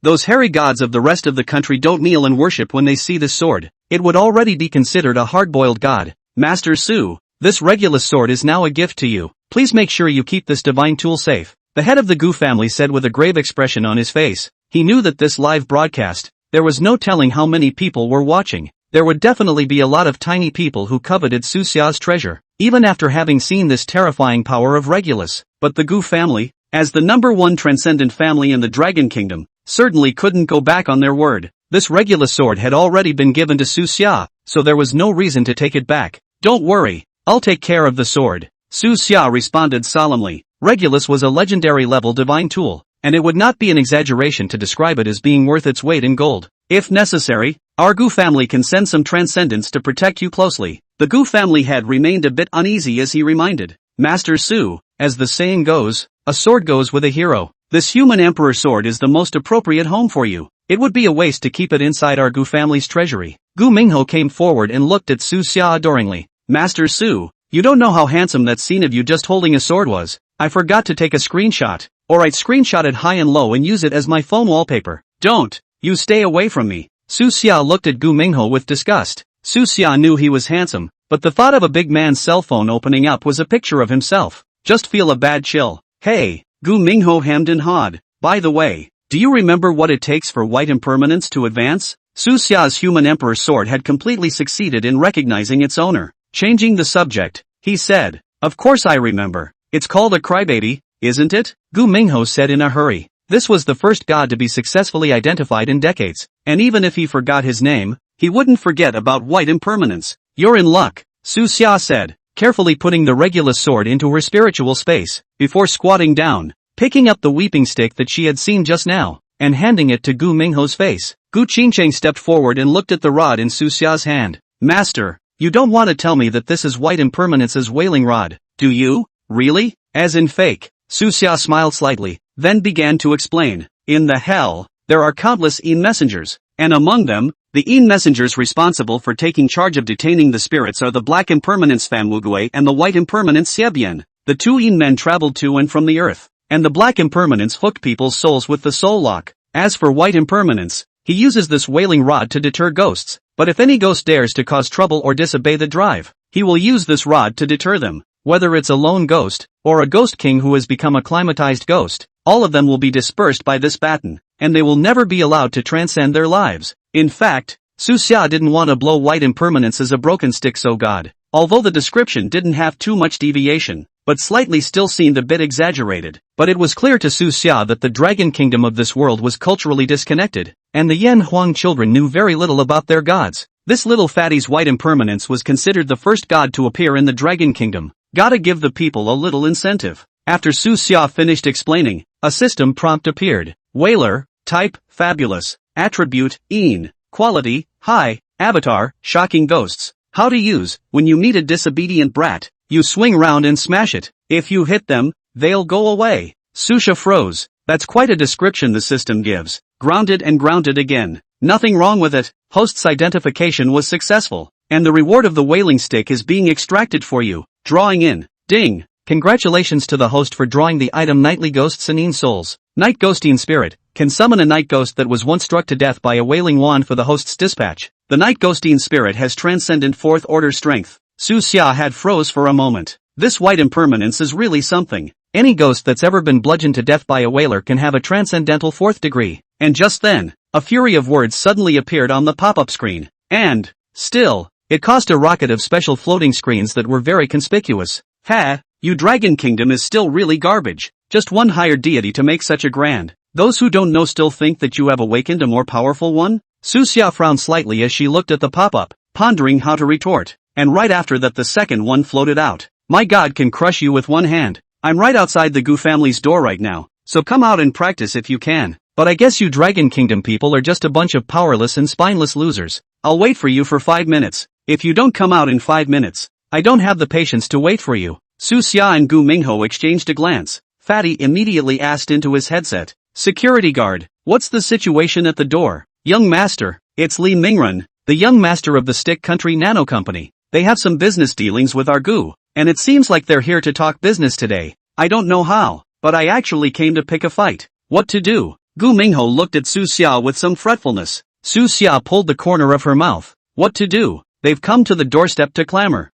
those hairy gods of the rest of the country don't kneel and worship when they see this sword. It would already be considered a hard-boiled god. Master Su, this Regulus sword is now a gift to you. Please make sure you keep this divine tool safe. The head of the Gu family said with a grave expression on his face. He knew that this live broadcast, there was no telling how many people were watching. There would definitely be a lot of tiny people who coveted Su Xia's treasure, even after having seen this terrifying power of Regulus. But the Gu family, as the #1 transcendent family in the Dragon Kingdom, certainly couldn't go back on their word. This Regulus sword had already been given to Su Xia, so there was no reason to take it back. Don't worry, I'll take care of the sword. Su Xia responded solemnly. Regulus was a legendary level divine tool, and it would not be an exaggeration to describe it as being worth its weight in gold. If necessary, our Gu family can send some transcendents to protect you closely. The Gu family head remained a bit uneasy as he reminded Master Su, as the saying goes, a sword goes with a hero. This human emperor sword is the most appropriate home for you. It would be a waste to keep it inside our Gu family's treasury. Gu Mingho came forward and looked at Su Xia adoringly. Master Su, you don't know how handsome that scene of you just holding a sword was. I forgot to take a screenshot. Alright, screenshot it high and low and use it as my phone wallpaper. Don't. You stay away from me. Su Xia looked at Gu Mingho with disgust. Su Xia knew he was handsome, but the thought of a big man's cell phone opening up was a picture of himself. Just feel a bad chill. Hey, Gu Mingho hemmed and hawed. By the way, do you remember what it takes for white impermanence to advance? Su Xia's human emperor sword had completely succeeded in recognizing its owner. Changing the subject, he said, of course I remember. It's called a crybaby, isn't it? Gu Mingho said in a hurry. This was the first god to be successfully identified in decades, and even if he forgot his name, he wouldn't forget about white impermanence. You're in luck, Su Xia said, carefully putting the Regulus sword into her spiritual space, before squatting down, picking up the weeping stick that she had seen just now, and handing it to Gu Mingho's face. Gu Qingcheng stepped forward and looked at the rod in Su Xia's hand. Master, you don't want to tell me that this is white impermanence's wailing rod, do you? Really? As in fake. Su Xia smiled slightly, then began to explain. In the hell, there are countless Yin messengers, and among them, the Yin messengers responsible for taking charge of detaining the spirits are the black impermanence Fan Wugui and the white impermanence Xiebian. The two Yin men traveled to and from the earth, and the black impermanence hooked people's souls with the soul lock. As for white impermanence, he uses this wailing rod to deter ghosts. But if any ghost dares to cause trouble or disobey the drive, he will use this rod to deter them. Whether it's a lone ghost, or a ghost king who has become a climatized ghost, all of them will be dispersed by this baton, and they will never be allowed to transcend their lives. In fact, Su Xia didn't want to blow white impermanence as a broken stick, so God, although the description didn't have too much deviation, but slightly still seemed a bit exaggerated. But it was clear to Su Xia that the dragon kingdom of this world was culturally disconnected, and the Yan Huang children knew very little about their gods. This little fatty's white impermanence was considered the first god to appear in the dragon kingdom. Gotta give the people a little incentive. After Su Xia finished explaining, a system prompt appeared. Whaler, type, fabulous, attribute, een, quality, high, avatar, shocking ghosts. How to use: when you meet a disobedient brat, you swing round and smash it. If you hit them, they'll go away. Su Xia froze. That's quite a description the system gives. Grounded and grounded again. Nothing wrong with it. Host's identification was successful, and the reward of the whaling stick is being extracted for you. Drawing in. Ding. Congratulations to the host for drawing the item Nightly Ghost Sanine Souls. Night Ghosting Spirit can summon a night ghost that was once struck to death by a wailing wand for the host's dispatch. The Night Ghosting Spirit has transcendent 4th order strength. Su Xia had froze for a moment. This white impermanence is really something. Any ghost that's ever been bludgeoned to death by a whaler can have a transcendental 4th degree. And just then, a fury of words suddenly appeared on the pop-up screen. And, still, it caused a rocket of special floating screens that were very conspicuous. Ha, you Dragon Kingdom is still really garbage. Just one hired deity to make such a grand. Those who don't know still think that you have awakened a more powerful one? Su Xia frowned slightly as she looked at the pop-up, pondering how to retort. And right after that the second one floated out. My god can crush you with one hand. I'm right outside the Gu family's door right now, so come out and practice if you can. But I guess you Dragon Kingdom people are just a bunch of powerless and spineless losers. I'll wait for you for 5 minutes. If you don't come out in 5 minutes, I don't have the patience to wait for you. Su Xia and Gu Mingho exchanged a glance. Fatty immediately asked into his headset. Security guard, what's the situation at the door? Young master, it's Li Mingren, the young master of the Stick Country Nano Company. They have some business dealings with our Gu, and it seems like they're here to talk business today. I don't know how, but I actually came to pick a fight. What to do? Gu Mingho looked at Su Xia with some fretfulness. Su Xia pulled the corner of her mouth. What to do? They've come to the doorstep to clamor.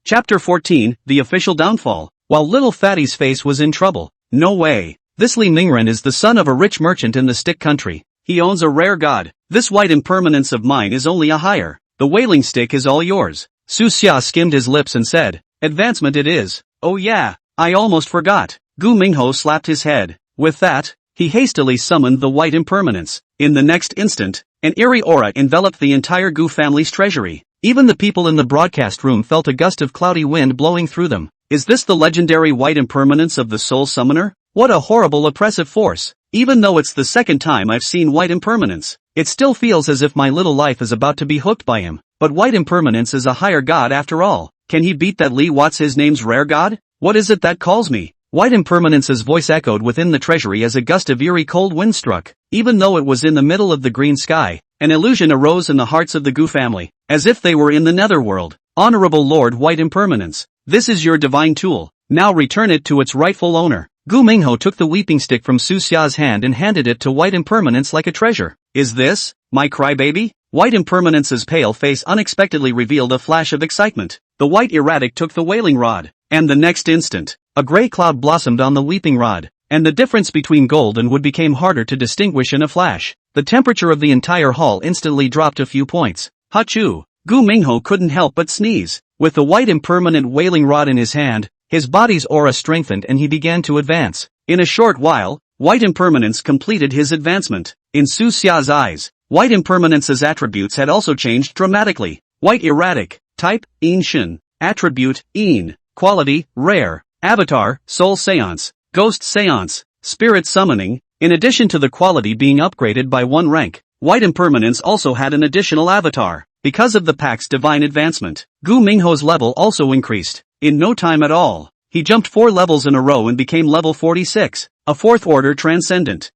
Chapter 14, The Official Downfall. While little Fatty's face was in trouble. No way. This Li Mingren is the son of a rich merchant in the Stick Country. He owns a rare god. This white impermanence of mine is only a hire. The whaling stick is all yours. Su Xia skimmed his lips and said, advancement it is. Oh yeah, I almost forgot. Gu Mingho slapped his head. With that, he hastily summoned the white impermanence. In the next instant, an eerie aura enveloped the entire Gu family's treasury. Even the people in the broadcast room felt a gust of cloudy wind blowing through them. Is this the legendary white impermanence of the Soul Summoner? What a horrible oppressive force. Even though it's the second time I've seen white impermanence, it still feels as if my little life is about to be hooked by him. But white impermanence is a higher god after all. Can he beat that Li What's his name's rare god? What is it that calls me? White impermanence's voice echoed within the treasury as a gust of eerie cold wind struck. Even though it was in the middle of the green sky, an illusion arose in the hearts of the Gu family, as if they were in the netherworld. Honorable Lord White Impermanence, this is your divine tool. Now return it to its rightful owner. Gu Mingho took the weeping stick from Su Xia's hand and handed it to White Impermanence like a treasure. Is this my crybaby? White Impermanence's pale face unexpectedly revealed a flash of excitement. The white erratic took the wailing rod, and the next instant, a gray cloud blossomed on the weeping rod, and the difference between gold and wood became harder to distinguish in a flash. The temperature of the entire hall instantly dropped a few points. Hachoo! Gu Mingho couldn't help but sneeze. With the white impermanent wailing rod in his hand, his body's aura strengthened and he began to advance. In a short while, White Impermanence completed his advancement. In Su Xia's eyes, White Impermanence's attributes had also changed dramatically. White Erratic, type, Shin, attribute, quality, rare, avatar, Soul Seance, Ghost Seance, Spirit Summoning. In addition to the quality being upgraded by 1 rank, White Impermanence also had an additional avatar. Because of the pack's divine advancement, Gu Mingho's level also increased. In no time at all, he jumped 4 levels in a row and became level 46, a 4th order transcendent.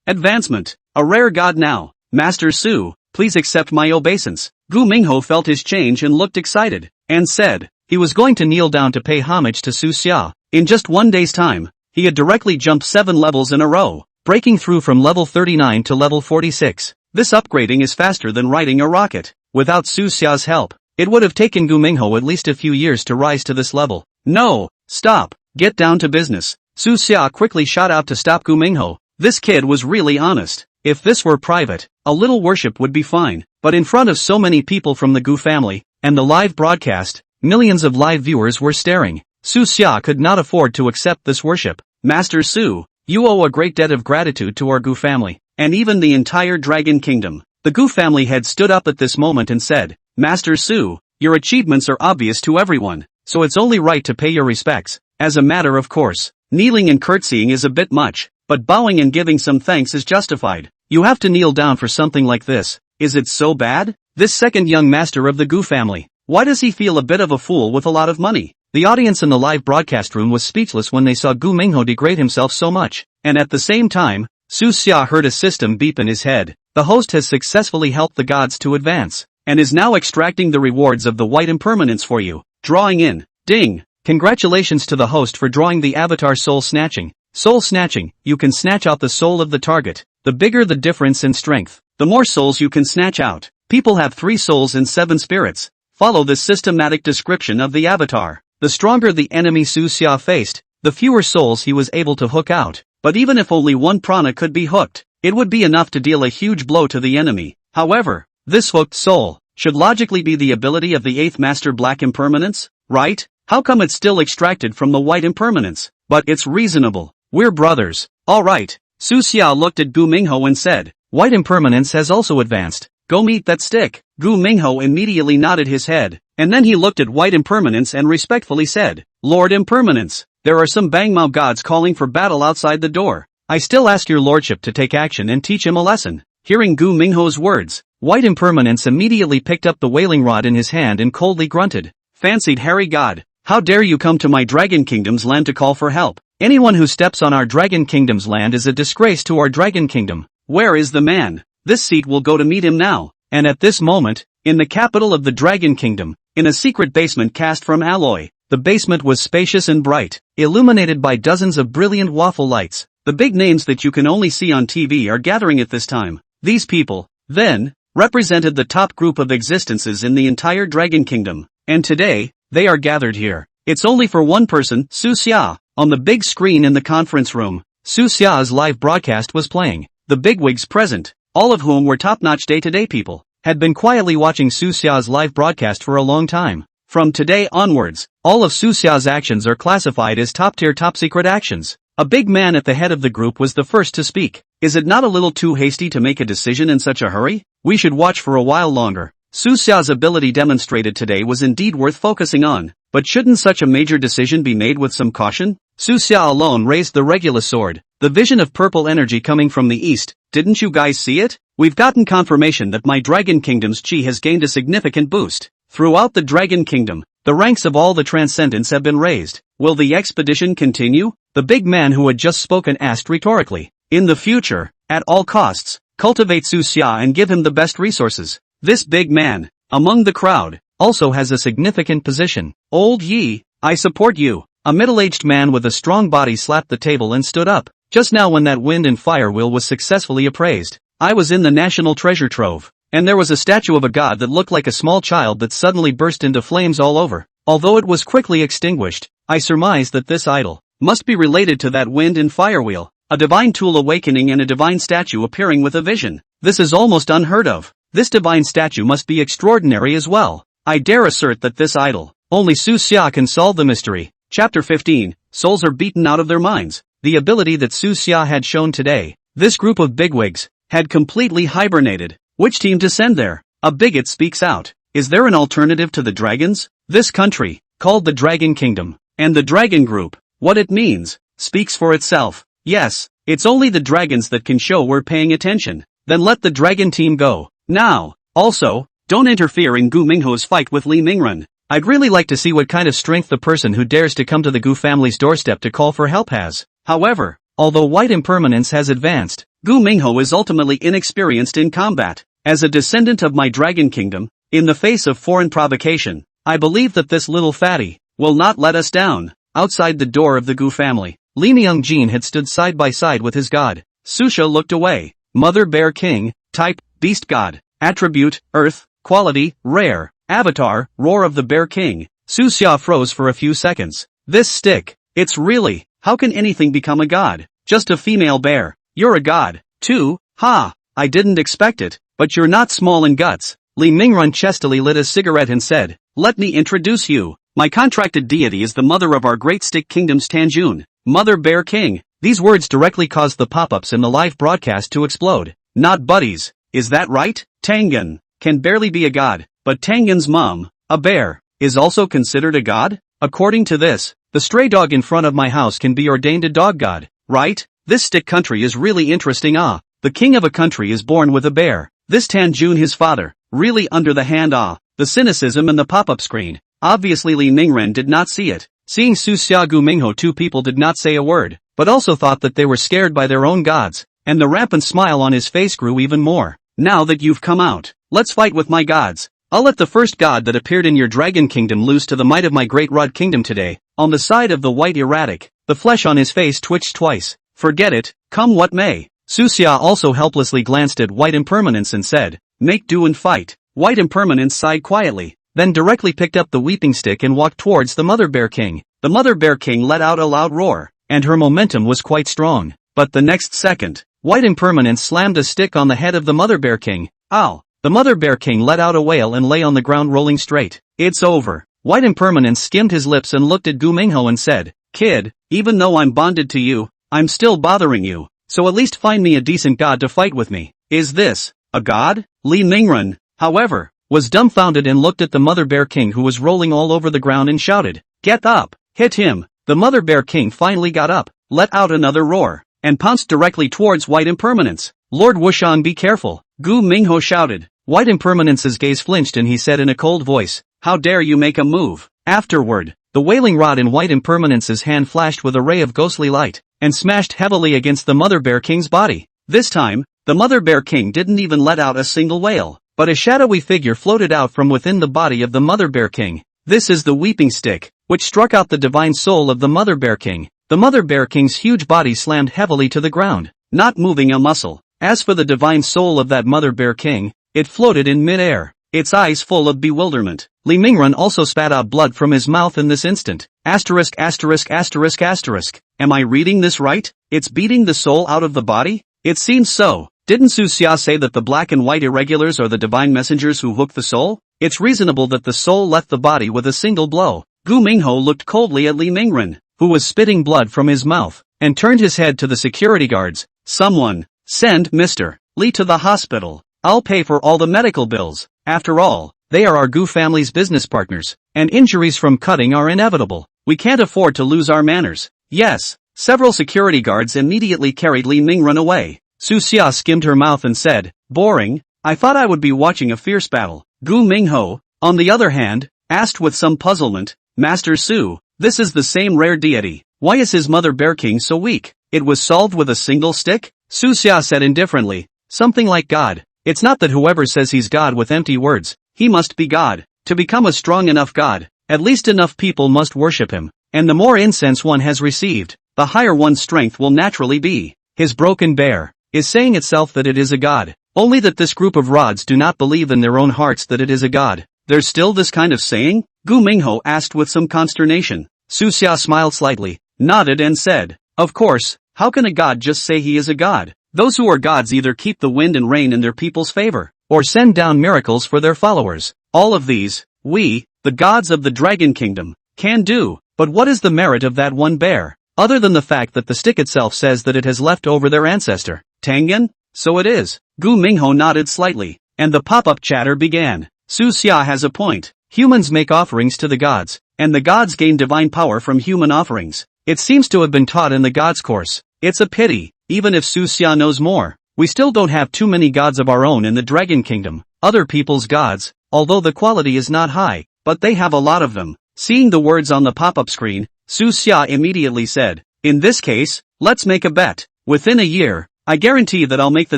Advancement, a rare god now. Master Su, please accept my obeisance. Gu Mingho felt his change and looked excited, and said, he was going to kneel down to pay homage to Su Xia. In just 1 day's time, he had directly jumped 7 levels in a row, breaking through from level 39 to level 46. This upgrading is faster than riding a rocket. Without Su Xia's help, it would have taken Gu Mingho at least a few years to rise to this level. No, stop, get down to business. Su Xia quickly shot out to stop Gu Mingho. This kid was really honest. If this were private, a little worship would be fine, but in front of so many people from the Gu family, and the live broadcast, millions of live viewers were staring. Su Xia could not afford to accept this worship. Master Su, you owe a great debt of gratitude to our Gu family, and even the entire Dragon Kingdom. The Gu family head stood up at this moment and said, Master Su, your achievements are obvious to everyone, so it's only right to pay your respects. As a matter of course, kneeling and curtsying is a bit much, but bowing and giving some thanks is justified. You have to kneel down for something like this. Is it so bad? This second young master of the Gu family, why does he feel a bit of a fool with a lot of money? The audience in the live broadcast room was speechless when they saw Gu Mingho degrade himself so much, and at the same time, Su Xia heard a system beep in his head. The host has successfully helped the gods to advance, and is now extracting the rewards of the white impermanence for you. Drawing in. Ding! Congratulations to the host for drawing the avatar soul snatching. Soul snatching, you can snatch out the soul of the target. The bigger the difference in strength, the more souls you can snatch out. People have 3 souls and 7 spirits. Follow this systematic description of the avatar. The stronger the enemy Su Xia faced, the fewer souls he was able to hook out. But even if only 1 prana could be hooked, it would be enough to deal a huge blow to the enemy. However, this hooked soul should logically be the ability of the 8th Master Black Impermanence, right? How come it's still extracted from the white impermanence? But it's reasonable. We're brothers. Alright. Su Xia looked at Gu Mingho and said, White impermanence has also advanced. Go meet that stick. Gu Mingho immediately nodded his head, and then he looked at white impermanence and respectfully said, Lord Impermanence, there are some Bangmao gods calling for battle outside the door. I still ask your lordship to take action and teach him a lesson. Hearing Gu Mingho's words, white impermanence immediately picked up the wailing rod in his hand and coldly grunted. Fancied hairy god, how dare you come to my Dragon Kingdom's land to call for help? Anyone who steps on our Dragon Kingdom's land is a disgrace to our Dragon Kingdom. Where is the man? This seat will go to meet him now. And at this moment, in the capital of the Dragon Kingdom, in a secret basement cast from alloy, the basement was spacious and bright, illuminated by dozens of brilliant waffle lights. The big names that you can only see on TV are gathering at this time. These people, then, represented the top group of existences in the entire Dragon Kingdom. And today, they are gathered here. It's only for one person, Su Xia. On the big screen in the conference room, Su Xia's live broadcast was playing. The bigwigs present, all of whom were top-notch day-to-day people, had been quietly watching Su Xia's live broadcast for a long time. From today onwards, all of Su Xia's actions are classified as top-tier top-secret actions. A big man at the head of the group was the first to speak. Is it not a little too hasty to make a decision in such a hurry? We should watch for a while longer. Su Xia's ability demonstrated today was indeed worth focusing on, but shouldn't such a major decision be made with some caution? Su Xia alone raised the Regula sword, the vision of purple energy coming from the east. Didn't you guys see it? We've gotten confirmation that my Dragon Kingdom's chi has gained a significant boost. Throughout the Dragon Kingdom, the ranks of all the transcendents have been raised. Will the expedition continue? The big man who had just spoken asked rhetorically. In the future, at all costs, cultivate Su Xia and give him the best resources. This big man, among the crowd, also has a significant position. Old Yi, I support you. A middle-aged man with a strong body slapped the table and stood up. Just now when that wind and fire wheel was successfully appraised, I was in the national treasure trove, and there was a statue of a god that looked like a small child that suddenly burst into flames all over. Although it was quickly extinguished, I surmised that this idol must be related to that wind and fire wheel, a divine tool awakening and a divine statue appearing with a vision. This is almost unheard of. This divine statue must be extraordinary as well. I dare assert that this idol, only Su Xia can solve the mystery. Chapter 15, Souls are beaten out of their minds. The ability that Su Xia had shown today, this group of bigwigs, had completely hibernated. Which team to send there? A bigot speaks out. Is there an alternative to the dragons? This country, called the Dragon Kingdom, and the Dragon Group, what it means, speaks for itself. Yes, it's only the dragons that can show we're paying attention. Then let the dragon team go. Now. Also, don't interfere in Gu Mingho's fight with Li Mingren. I'd really like to see what kind of strength the person who dares to come to the Gu family's doorstep to call for help has. However, although white impermanence has advanced, Gu Mingho is ultimately inexperienced in combat. As a descendant of my Dragon Kingdom, in the face of foreign provocation, I believe that this little fatty will not let us down. Outside the door of the Gu family, Li Myungjin had stood side by side with his god. Susha looked away. Mother Bear King, type, beast god. Attribute, earth. Quality, rare. Avatar, roar of the bear king. Su Xia froze for a few seconds. This stick. It's really, how can anything become a god? Just a female bear. You're a god, too, ha. I didn't expect it, but you're not small in guts. Li Mingrun chestily lit a cigarette and said, let me introduce you. My contracted deity is the mother of our great stick kingdom's Tanjun, Mother Bear King. These words directly caused the pop-ups in the live broadcast to explode. Not buddies, is that right? Tangan can barely be a god, but Tangan's mom, a bear, is also considered a god? According to this, the stray dog in front of my house can be ordained a dog god, right? This stick country is really interesting. The king of a country is born with a bear. This Tanjun his father, really under the hand. The cynicism in the pop-up screen. Obviously Li Mingren did not see it. Seeing Su Xia Gu Mingho, two people did not say a word, but also thought that they were scared by their own gods, and the rampant smile on his face grew even more. Now that you've come out, let's fight with my gods. I'll let the first god that appeared in your dragon kingdom lose to the might of my great rod kingdom today. On the side of the white erratic, the flesh on his face twitched twice. Forget it, come what may. Su Xia also helplessly glanced at White Impermanence and said, make do and fight. White Impermanence sighed quietly, then directly picked up the weeping stick and walked towards the Mother Bear King. The Mother Bear King let out a loud roar, and her momentum was quite strong. But the next second, White Impermanence slammed a stick on the head of the Mother Bear King. Ow! The Mother Bear King let out a wail and lay on the ground rolling straight. It's over. White Impermanence skimmed his lips and looked at Gu Mingho and said, kid, even though I'm bonded to you, I'm still bothering you. So at least find me a decent god to fight with me. Is this a god? Li Mingren, however, was dumbfounded and looked at the Mother Bear King, who was rolling all over the ground, and shouted, get up, hit him. The Mother Bear King finally got up, let out another roar, and pounced directly towards White Impermanence. Lord Wushan, be careful, Gu Mingho shouted. White Impermanence's gaze flinched and he said in a cold voice, how dare you make a move? Afterward, the wailing rod in White Impermanence's hand flashed with a ray of ghostly light, and smashed heavily against the Mother Bear King's body. This time, the Mother Bear King didn't even let out a single wail, but a shadowy figure floated out from within the body of the Mother Bear King. This is the weeping stick, which struck out the divine soul of the Mother Bear King. The Mother Bear King's huge body slammed heavily to the ground, not moving a muscle. As for the divine soul of that Mother Bear King, it floated in mid-air, its eyes full of bewilderment. Li Mingren also spat out blood from his mouth in this instant. Asterisk asterisk asterisk asterisk. Am I reading this right? It's beating the soul out of the body? It seems so. Didn't Su Xia say that the black and white irregulars are the divine messengers who hook the soul? It's reasonable that the soul left the body with a single blow. Gu Mingho looked coldly at Li Mingren, who was spitting blood from his mouth, and turned his head to the security guards. Someone, send Mr. Li to the hospital. I'll pay for all the medical bills. After all, they are our Gu family's business partners, and injuries from cutting are inevitable. We can't afford to lose our manners. Yes. Several security guards immediately carried Li Mingren away. Su Xia skimmed her mouth and said, boring, I thought I would be watching a fierce battle. Gu Mingho, on the other hand, asked with some puzzlement, Master Su, this is the same rare deity. Why is his Mother Bear King so weak? It was solved with a single stick? Su Xia said indifferently, something like God. It's not that whoever says he's God with empty words, he must be God. To become a strong enough God, at least enough people must worship him, and the more incense one has received, the higher one's strength will naturally be. His broken bear is saying itself that it is a god, only that this group of rods do not believe in their own hearts that it is a god. There's still this kind of saying? Gu Mingho asked with some consternation. Su Xia smiled slightly, nodded and said, of course, how can a god just say he is a god? Those who are gods either keep the wind and rain in their people's favor, or send down miracles for their followers. All of these, we, the gods of the Dragon Kingdom, can do, but what is the merit of that one bear, other than the fact that the stick itself says that it has left over their ancestor, Tangan? So it is. Gu Mingho nodded slightly, and the pop-up chatter began. Su Xia has a point. Humans make offerings to the gods, and the gods gain divine power from human offerings. It seems to have been taught in the gods course. It's a pity, even if Su Xia knows more, we still don't have too many gods of our own in the Dragon Kingdom. Other people's gods, although the quality is not high, but they have a lot of them. Seeing the words on the pop-up screen, Su Xia immediately said, in this case, let's make a bet. Within a year, I guarantee that I'll make the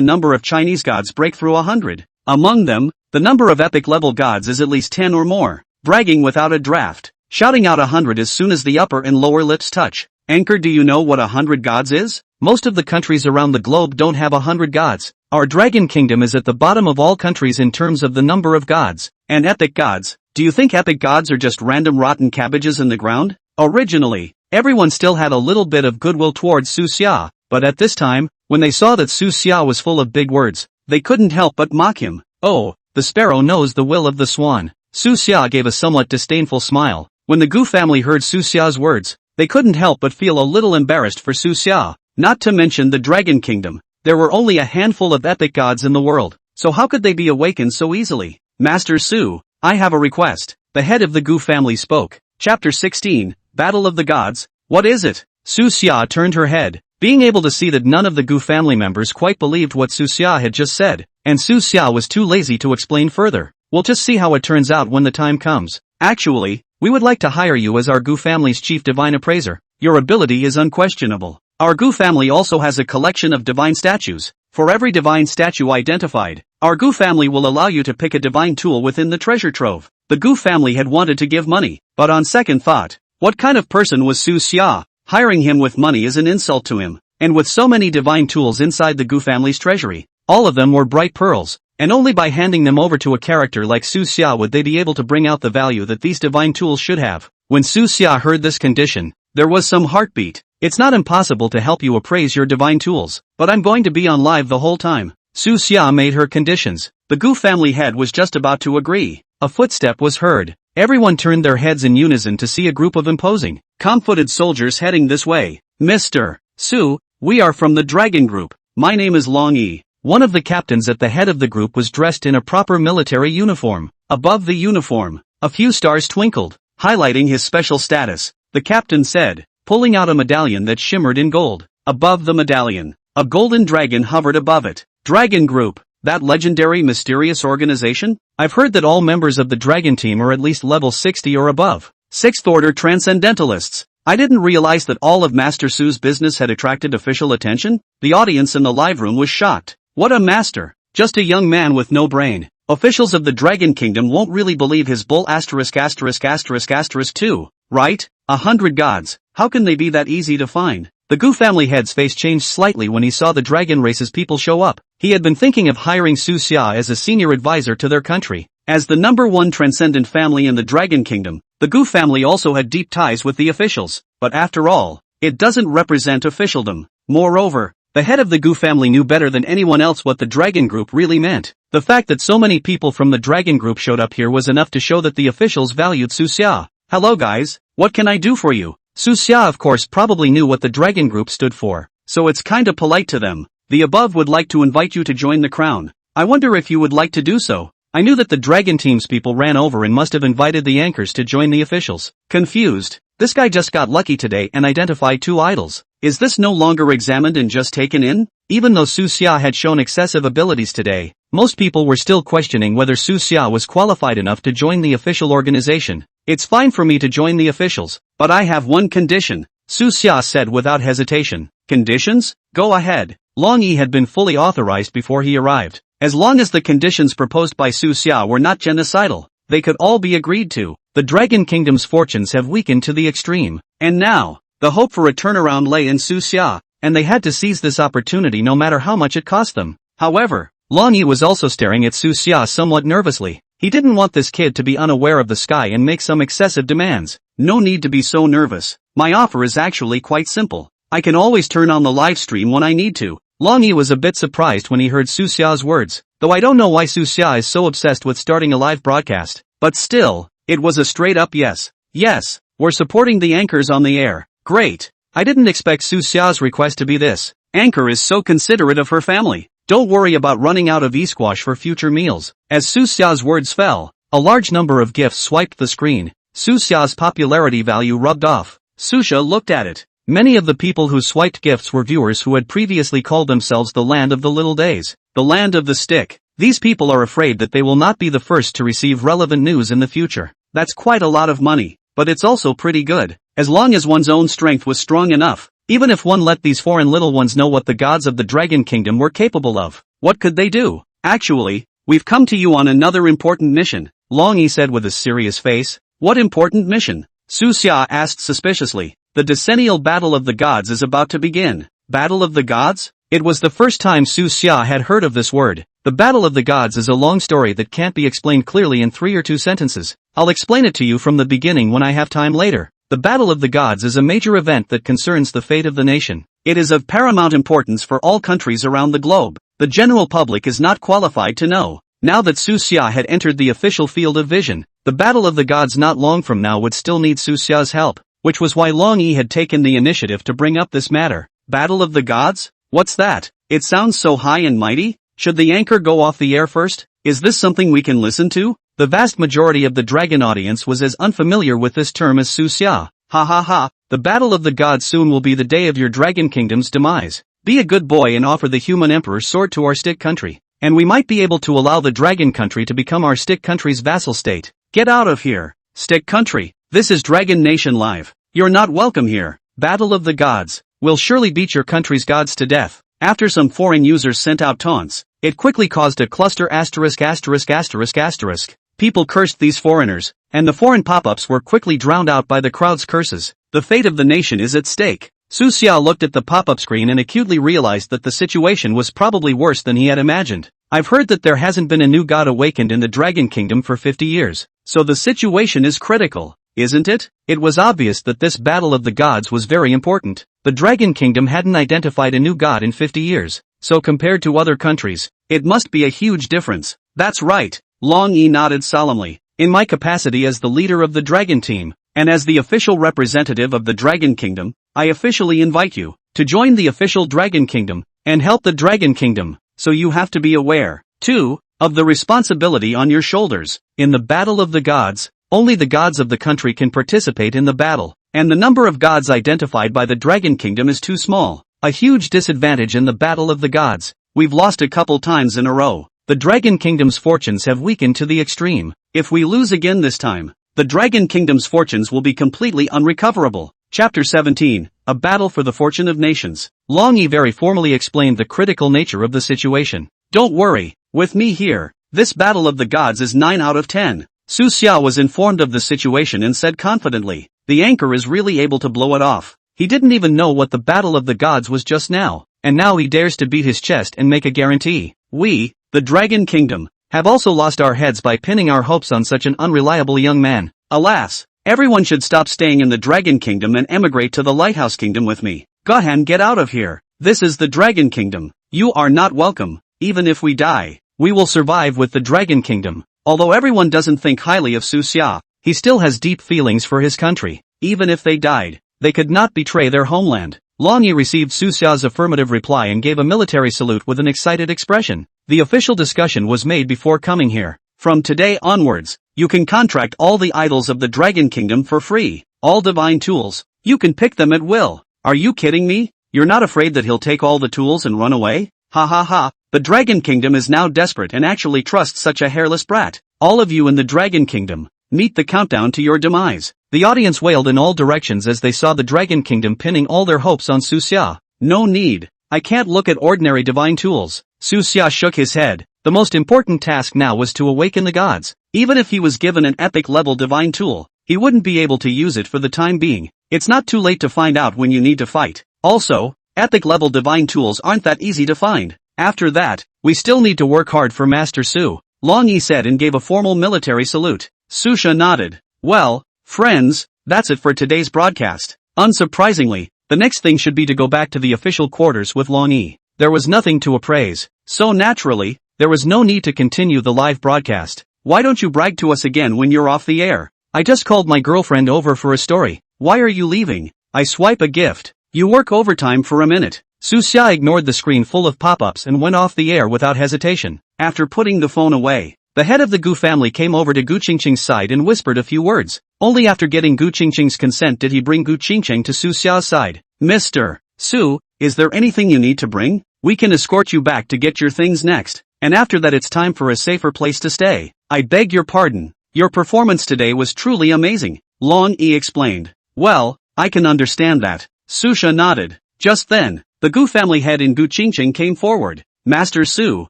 number of Chinese gods break through 100. Among them, the number of epic-level gods is at least 10 or more. Bragging without a draft. Shouting out 100 as soon as the upper and lower lips touch. Anchor, do you know what 100 gods is? Most of the countries around the globe don't have 100 gods. Our dragon kingdom is at the bottom of all countries in terms of the number of gods. And epic gods? Do you think epic gods are just random rotten cabbages in the ground? Originally, everyone still had a little bit of goodwill towards Su Xia, but at this time, when they saw that Su Xia was full of big words, they couldn't help but mock him. Oh, the sparrow knows the will of the swan. Su Xia gave a somewhat disdainful smile. When the Gu family heard Su Xia's words, they couldn't help but feel a little embarrassed for Su Xia. Not to mention the Dragon Kingdom. There were only a handful of epic gods in the world, so how could they be awakened so easily? Master Su, I have a request. The head of the Gu family spoke. Chapter 16, Battle of the Gods. What is it? Su Xia turned her head, being able to see that none of the Gu family members quite believed what Su Xia had just said, and Su Xia was too lazy to explain further. We'll just see how it turns out when the time comes. Actually, we would like to hire you as our Gu family's chief divine appraiser. Your ability is unquestionable. Our Gu family also has a collection of divine statues. For every divine statue identified, our Gu family will allow you to pick a divine tool within the treasure trove. The Gu family had wanted to give money, but on second thought, what kind of person was Su Xia? Hiring him with money is an insult to him, and with so many divine tools inside the Gu family's treasury, all of them were bright pearls, and only by handing them over to a character like Su Xia would they be able to bring out the value that these divine tools should have. When Su Xia heard this condition, there was some heartbeat. It's not impossible to help you appraise your divine tools, but I'm going to be on live the whole time. Su Xia made her conditions. The Gu family head was just about to agree. A footstep was heard. Everyone turned their heads in unison to see a group of imposing, calm-footed soldiers heading this way. Mr. Su, we are from the Dragon Group. My name is Long Yi. One of the captains at the head of the group was dressed in a proper military uniform. Above the uniform, a few stars twinkled, highlighting his special status. The captain said, pulling out a medallion that shimmered in gold. Above the medallion, a golden dragon hovered above it. Dragon Group, that legendary mysterious organization? I've heard that all members of the Dragon team are at least level 60 or above. Sixth order transcendentalists. I didn't realize that all of Master Su's business had attracted official attention. The audience in the live room was shocked. What a master! Just a young man with no brain. Officials of the Dragon Kingdom won't really believe his bull too, right? 100 gods. How can they be that easy to find? The Gu family head's face changed slightly when he saw the dragon race's people show up. He had been thinking of hiring Su Xia as a senior advisor to their country. As the #1 transcendent family in the Dragon Kingdom, the Gu family also had deep ties with the officials. But after all, it doesn't represent officialdom. Moreover, the head of the Gu family knew better than anyone else what the Dragon Group really meant. The fact that so many people from the Dragon Group showed up here was enough to show that the officials valued Su Xia. Hello guys, what can I do for you? Su Xia of course probably knew what the Dragon Group stood for, so it's kinda polite to them. The above would like to invite you to join the crown. I wonder if you would like to do so. I knew that the Dragon Team's people ran over and must have invited the anchors to join the officials. Confused, this guy just got lucky today and identified 2 idols. Is this no longer examined and just taken in? Even though Su Xia had shown excessive abilities today, most people were still questioning whether Su Xia was qualified enough to join the official organization. It's fine for me to join the officials, but I have one condition, Su Xia said without hesitation. Conditions? Go ahead. Long Yi had been fully authorized before he arrived. As long as the conditions proposed by Su Xia were not genocidal, they could all be agreed to. The Dragon Kingdom's fortunes have weakened to the extreme. And now, the hope for a turnaround lay in Su Xia, and they had to seize this opportunity no matter how much it cost them. However, Long Yi was also staring at Su Xia somewhat nervously. He didn't want this kid to be unaware of the sky and make some excessive demands. No need to be so nervous. My offer is actually quite simple. I can always turn on the live stream when I need to. Long Yi was a bit surprised when he heard Su Xia's words, though I don't know why Su Xia is so obsessed with starting a live broadcast. But still, it was a straight up yes. Yes, we're supporting the anchors on the air. Great. I didn't expect Su Xia's request to be this. Anchor is so considerate of her family. Don't worry about running out of e-squash for future meals. As Su Xia's words fell, a large number of gifts swiped the screen. Su Xia's popularity value rubbed off. Susha looked at it. Many of the people who swiped gifts were viewers who had previously called themselves the Land of the Little Days, the Land of the Stick. These people are afraid that they will not be the first to receive relevant news in the future. That's quite a lot of money, but it's also pretty good, as long as one's own strength was strong enough. Even if one let these foreign little ones know what the gods of the Dragon Kingdom were capable of, what could they do? Actually, we've come to you on another important mission, Long Yi said with a serious face. What important mission? Su Xia asked suspiciously. The decennial battle of the gods is about to begin. Battle of the gods? It was the first time Su Xia had heard of this word. The Battle of the Gods is a long story that can't be explained clearly in 3 or 2 sentences. I'll explain it to you from the beginning when I have time later. The Battle of the Gods is a major event that concerns the fate of the nation. It is of paramount importance for all countries around the globe. The general public is not qualified to know. Now that Su Xia had entered the official field of vision, the Battle of the Gods not long from now would still need Su Xia's help, which was why Long Yi had taken the initiative to bring up this matter. Battle of the Gods? What's that? It sounds so high and mighty. Should the anchor go off the air first? Is this something we can listen to? The vast majority of the dragon audience was as unfamiliar with this term as Su Xia. Ha ha ha, the Battle of the Gods soon will be the day of your dragon kingdom's demise. Be a good boy and offer the human emperor's sword to our stick country, and we might be able to allow the dragon country to become our stick country's vassal state. Get out of here, stick country. This is Dragon Nation Live. You're not welcome here. Battle of the Gods. We'll surely beat your country's gods to death. After some foreign users sent out taunts, it quickly caused a cluster *******. People cursed these foreigners, and the foreign pop-ups were quickly drowned out by the crowd's curses. The fate of the nation is at stake. Su Xia looked at the pop-up screen and acutely realized that the situation was probably worse than he had imagined. I've heard that there hasn't been a new god awakened in the Dragon Kingdom for 50 years, so the situation is critical, isn't it? It was obvious that this Battle of the Gods was very important. The Dragon Kingdom hadn't identified a new god in 50 years, so compared to other countries, it must be a huge difference. That's right. Long Yi nodded solemnly. In my capacity as the leader of the Dragon Team, and as the official representative of the Dragon Kingdom, I officially invite you to join the official Dragon Kingdom and help the Dragon Kingdom, so you have to be aware, too, of the responsibility on your shoulders. In the Battle of the Gods, only the gods of the country can participate in the battle, and the number of gods identified by the Dragon Kingdom is too small. A huge disadvantage in the Battle of the Gods. We've lost a couple times in a row. The Dragon Kingdom's fortunes have weakened to the extreme. If we lose again this time, the Dragon Kingdom's fortunes will be completely unrecoverable. Chapter 17, A Battle for the Fortune of Nations. Long Yi very formally explained the critical nature of the situation. Don't worry, with me here, this Battle of the Gods is 9 out of 10. Su Xia was informed of the situation and said confidently, the anchor is really able to blow it off. He didn't even know what the Battle of the Gods was just now, and now he dares to beat his chest and make a guarantee. We, the Dragon Kingdom, have also lost our heads by pinning our hopes on such an unreliable young man. Alas, everyone should stop staying in the Dragon Kingdom and emigrate to the Lighthouse Kingdom with me. Gohan, get out of here. This is the Dragon Kingdom. You are not welcome. Even if we die, we will survive with the Dragon Kingdom. Although everyone doesn't think highly of Su Xia, he still has deep feelings for his country. Even if they died, they could not betray their homeland. Long Yi received Su Xia's affirmative reply and gave a military salute with an excited expression. The official discussion was made before coming here. From today onwards, you can contract all the idols of the Dragon Kingdom for free. All divine tools. You can pick them at will. Are you kidding me? You're not afraid that he'll take all the tools and run away? Ha ha ha. The Dragon Kingdom is now desperate and actually trusts such a hairless brat. All of you in the Dragon Kingdom, meet the countdown to your demise. The audience wailed in all directions as they saw the Dragon Kingdom pinning all their hopes on Su Xia. No need. I can't look at ordinary divine tools. Su Xia shook his head. The most important task now was to awaken the gods. Even if he was given an epic-level divine tool, he wouldn't be able to use it for the time being. It's not too late to find out when you need to fight. Also, epic-level divine tools aren't that easy to find. After that, we still need to work hard for Master Su, Long Yi said and gave a formal military salute. Su Xia nodded. Well, friends, that's it for today's broadcast. Unsurprisingly, the next thing should be to go back to the official quarters with Long Yi. There was nothing to appraise, so naturally, there was no need to continue the live broadcast. Why don't you brag to us again when you're off the air? I just called my girlfriend over for a story. Why are you leaving? I swipe a gift. You work overtime for a minute. Su Xia ignored the screen full of pop-ups and went off the air without hesitation. After putting the phone away, the head of the Gu family came over to Gu Qingqing's side and whispered a few words. Only after getting Gu Qingqing's consent did he bring Gu Qingqing to Su Xia's side. Mr. Su, is there anything you need to bring? We can escort you back to get your things next, and after that it's time for a safer place to stay. I beg your pardon. Your performance today was truly amazing, Long Yi explained. Well, I can understand that. Su Xia nodded. Just then, the Gu family head in Gu Qingqing came forward. Master Su,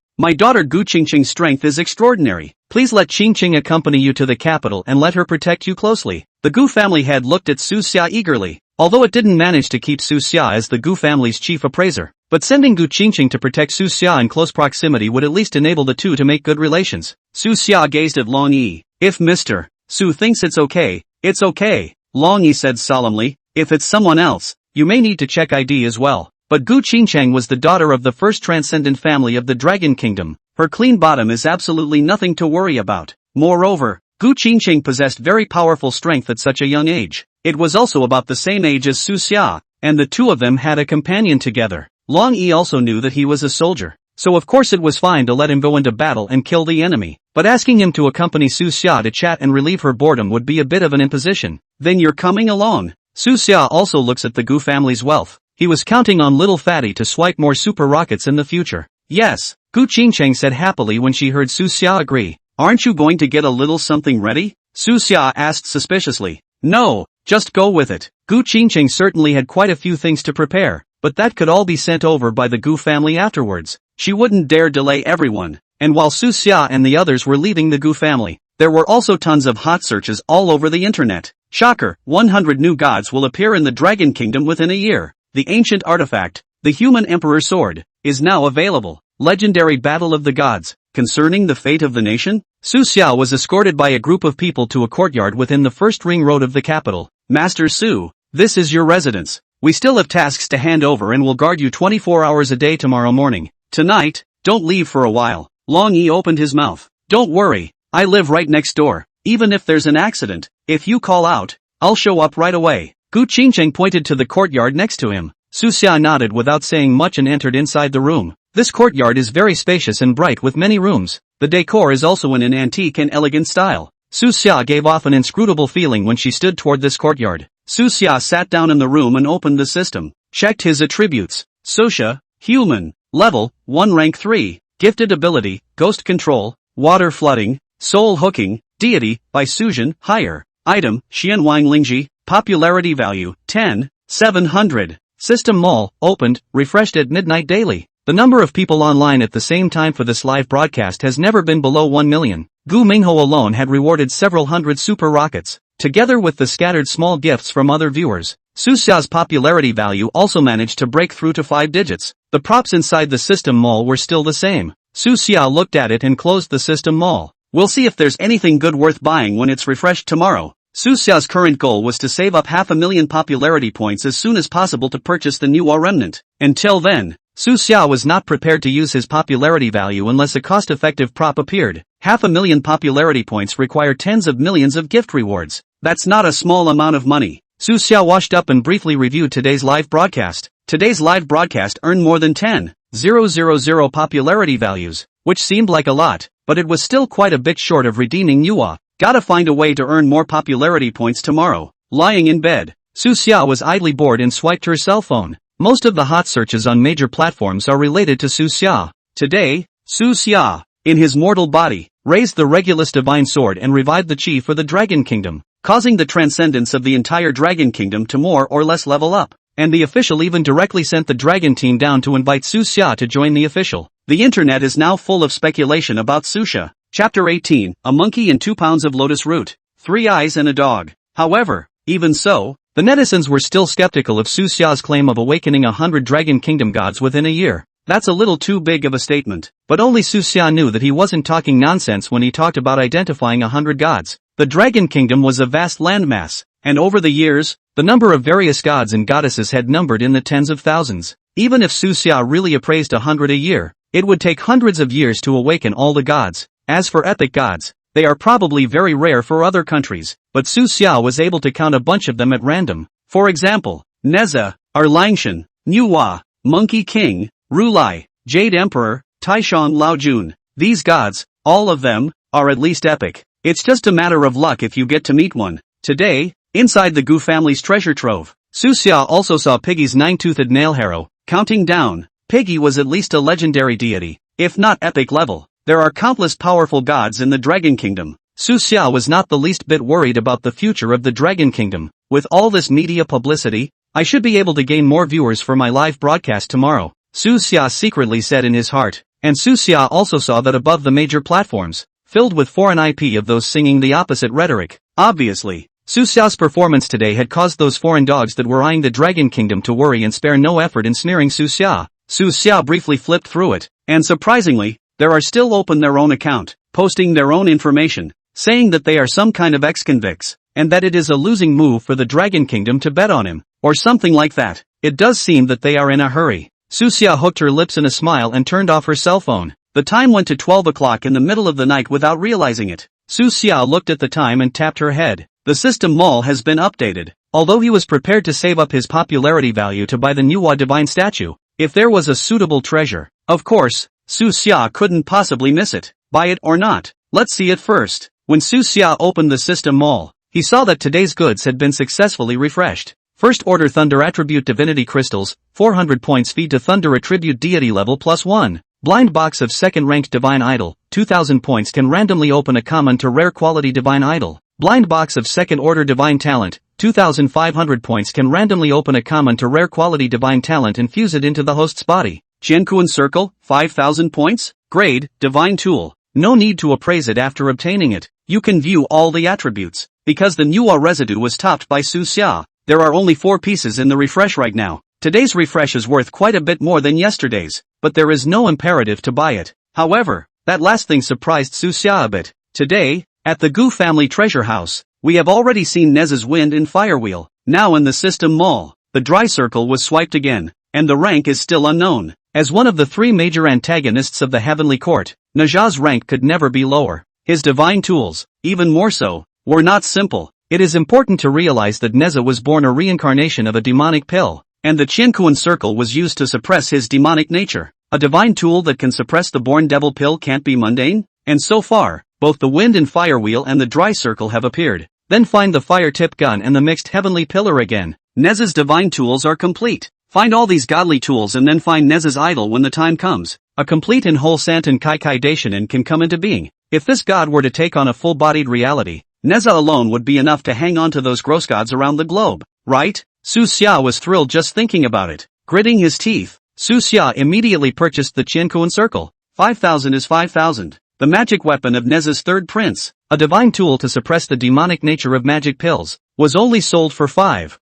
my daughter Gu Qingqing's strength is extraordinary. Please let Qingqing accompany you to the capital and let her protect you closely. The Gu family head looked at Su Xia eagerly. Although it didn't manage to keep Su Xia as the Gu family's chief appraiser, but sending Gu Qingqing to protect Su Xia in close proximity would at least enable the two to make good relations. Su Xia gazed at Long Yi. If Mr. Su thinks it's okay, it's okay, Long Yi said solemnly. If it's someone else, you may need to check ID as well. But Gu Qingqing was the daughter of the first transcendent family of the Dragon Kingdom. Her clean bottom is absolutely nothing to worry about. Moreover, Gu Qingqing possessed very powerful strength at such a young age. It was also about the same age as Su Xia, and the two of them had a companion together. Long Yi also knew that he was a soldier, so of course it was fine to let him go into battle and kill the enemy. But asking him to accompany Su Xia to chat and relieve her boredom would be a bit of an imposition. Then you're coming along. Su Xia also looks at the Gu family's wealth. He was counting on little Fatty to swipe more super rockets in the future. Yes, Gu Qingqing said happily when she heard Su Xia agree. Aren't you going to get a little something ready? Su Xia asked suspiciously. No, just go with it. Gu Qingqing certainly had quite a few things to prepare, but that could all be sent over by the Gu family afterwards. She wouldn't dare delay everyone. And while Su Xia and the others were leaving the Gu family, there were also tons of hot searches all over the internet. Shocker, 100 new gods will appear in the Dragon Kingdom within a year. The ancient artifact, the human emperor sword, is now available. Legendary Battle of the Gods. Concerning the fate of the nation, Su Xia was escorted by a group of people to a courtyard within the first ring road of the capital. Master Su, this is your residence. We still have tasks to hand over and will guard you 24 hours a day tomorrow morning. Tonight, don't leave for a while. Long Yi opened his mouth. Don't worry, I live right next door. Even if there's an accident, if you call out, I'll show up right away. Gu Qingqing pointed to the courtyard next to him. Su Xia nodded without saying much and entered inside the room. This courtyard is very spacious and bright with many rooms. The decor is also in an antique and elegant style. Su Xia gave off an inscrutable feeling when she stood toward this courtyard. Su Xia sat down in the room and opened the system. Checked his attributes. Susha, human, level, 1 rank 3, gifted ability, ghost control, water flooding, soul hooking, deity, by Suzhen, higher. Item, Xianwang Lingji, popularity value, 10, 700. System mall, opened, refreshed at midnight daily. The number of people online at the same time for this live broadcast has never been below 1 million. Gu Mingho alone had rewarded several hundred super rockets, together with the scattered small gifts from other viewers. Su Xia's popularity value also managed to break through to 5 digits. The props inside the system mall were still the same. Su Xia looked at it and closed the system mall. We'll see if there's anything good worth buying when it's refreshed tomorrow. Su Xia's current goal was to save up 500,000 popularity points as soon as possible to purchase the new remnant. Until then, Su Xia was not prepared to use his popularity value unless a cost-effective prop appeared. 500,000 popularity points require tens of millions of gift rewards. That's not a small amount of money. Su Xia washed up and briefly reviewed today's live broadcast. Today's live broadcast earned more than 10,000 popularity values, which seemed like a lot, but it was still quite a bit short of redeeming Yuwa. Gotta find a way to earn more popularity points tomorrow. Lying in bed, Su Xia was idly bored and swiped her cell phone. Most of the hot searches on major platforms are related to Su Xia. Today, Su Xia, in his mortal body, raised the Regulus Divine Sword and revived the Chi for the Dragon Kingdom, causing the transcendence of the entire Dragon Kingdom to more or less level up. And the official even directly sent the Dragon team down to invite Su Xia to join the official. The internet is now full of speculation about Susha. Chapter 18, a monkey and 2 pounds of lotus root, 3 eyes and a dog. However, even so, the netizens were still skeptical of Su Xia's claim of awakening 100 Dragon Kingdom gods within a year. That's a little too big of a statement. But only Su Xia knew that he wasn't talking nonsense when he talked about identifying 100 gods. The Dragon Kingdom was a vast landmass, and over the years, the number of various gods and goddesses had numbered in the tens of thousands. Even if Su Xia really appraised 100 a year, it would take hundreds of years to awaken all the gods. As for epic gods, they are probably very rare for other countries, but Su Xia was able to count a bunch of them at random. For example, Neza, Erlangshan, Nuwa, Monkey King, Rulai, Jade Emperor, Taishan Laojun. These gods, all of them, are at least epic. It's just a matter of luck if you get to meet one. Today, inside the Gu family's treasure trove, Su Xia also saw Piggy's 9-toothed nail harrow. Counting down, Piggy was at least a legendary deity, if not epic level. There are countless powerful gods in the Dragon Kingdom. Su Xia was not the least bit worried about the future of the Dragon Kingdom. With all this media publicity, I should be able to gain more viewers for my live broadcast tomorrow, Su Xia secretly said in his heart. And Su Xia also saw that above the major platforms, filled with foreign IP of those singing the opposite rhetoric. Obviously, Su Xia's performance today had caused those foreign dogs that were eyeing the Dragon Kingdom to worry and spare no effort in smearing Su Xia. Su Xia briefly flipped through it, and surprisingly, there are still open their own account, posting their own information, saying that they are some kind of ex-convicts, and that it is a losing move for the Dragon Kingdom to bet on him, or something like that. It does seem that they are in a hurry. Su Xia hooked her lips in a smile and turned off her cell phone. The time went to 12 o'clock in the middle of the night without realizing it. Su Xia looked at the time and tapped her head. The system mall has been updated. Although he was prepared to save up his popularity value to buy the Nuwa divine statue, if there was a suitable treasure, of course, Su Xia couldn't possibly miss it. Buy it or not? Let's see it first. When Su Xia opened the system mall, he saw that today's goods had been successfully refreshed. First order Thunder Attribute Divinity Crystals, 400 points feed to Thunder Attribute Deity level +1. Blind box of second ranked Divine Idol, 2000 points can randomly open a common to rare quality Divine Idol. Blind box of second order Divine Talent, 2500 points can randomly open a common to rare quality Divine Talent and fuse it into the host's body. Qiankuan Circle, 5000 points. Grade, Divine Tool. No need to appraise it after obtaining it. You can view all the attributes. Because the Nuwa residue was topped by Su Xia, there are only 4 pieces in the refresh right now. Today's refresh is worth quite a bit more than yesterday's, but there is no imperative to buy it. However, that last thing surprised Su Xia a bit. Today, at the Gu family treasure house, we have already seen Nez's Wind and Fire Wheel. Now in the system mall, the dry circle was swiped again, and the rank is still unknown. As one of the 3 major antagonists of the Heavenly Court, Naja's rank could never be lower. His divine tools, even more so, were not simple. It is important to realize that Neza was born a reincarnation of a demonic pill, and the Qiankuan circle was used to suppress his demonic nature. A divine tool that can suppress the born devil pill can't be mundane, and so far, both the wind and fire wheel and the dry circle have appeared. Then find the fire tip gun and the mixed heavenly pillar again. Neza's divine tools are complete. Find all these godly tools and then find Neza's idol when the time comes. A complete and whole Santon Kai Kai Daishonin can come into being. If this god were to take on a full-bodied reality, Neza alone would be enough to hang on to those gross gods around the globe, right? Su Xia was thrilled just thinking about it. Gritting his teeth, Su Xia immediately purchased the Qiankuan circle. 5000 is 5000. The magic weapon of Neza's third prince, a divine tool to suppress the demonic nature of magic pills, was only sold for 5000.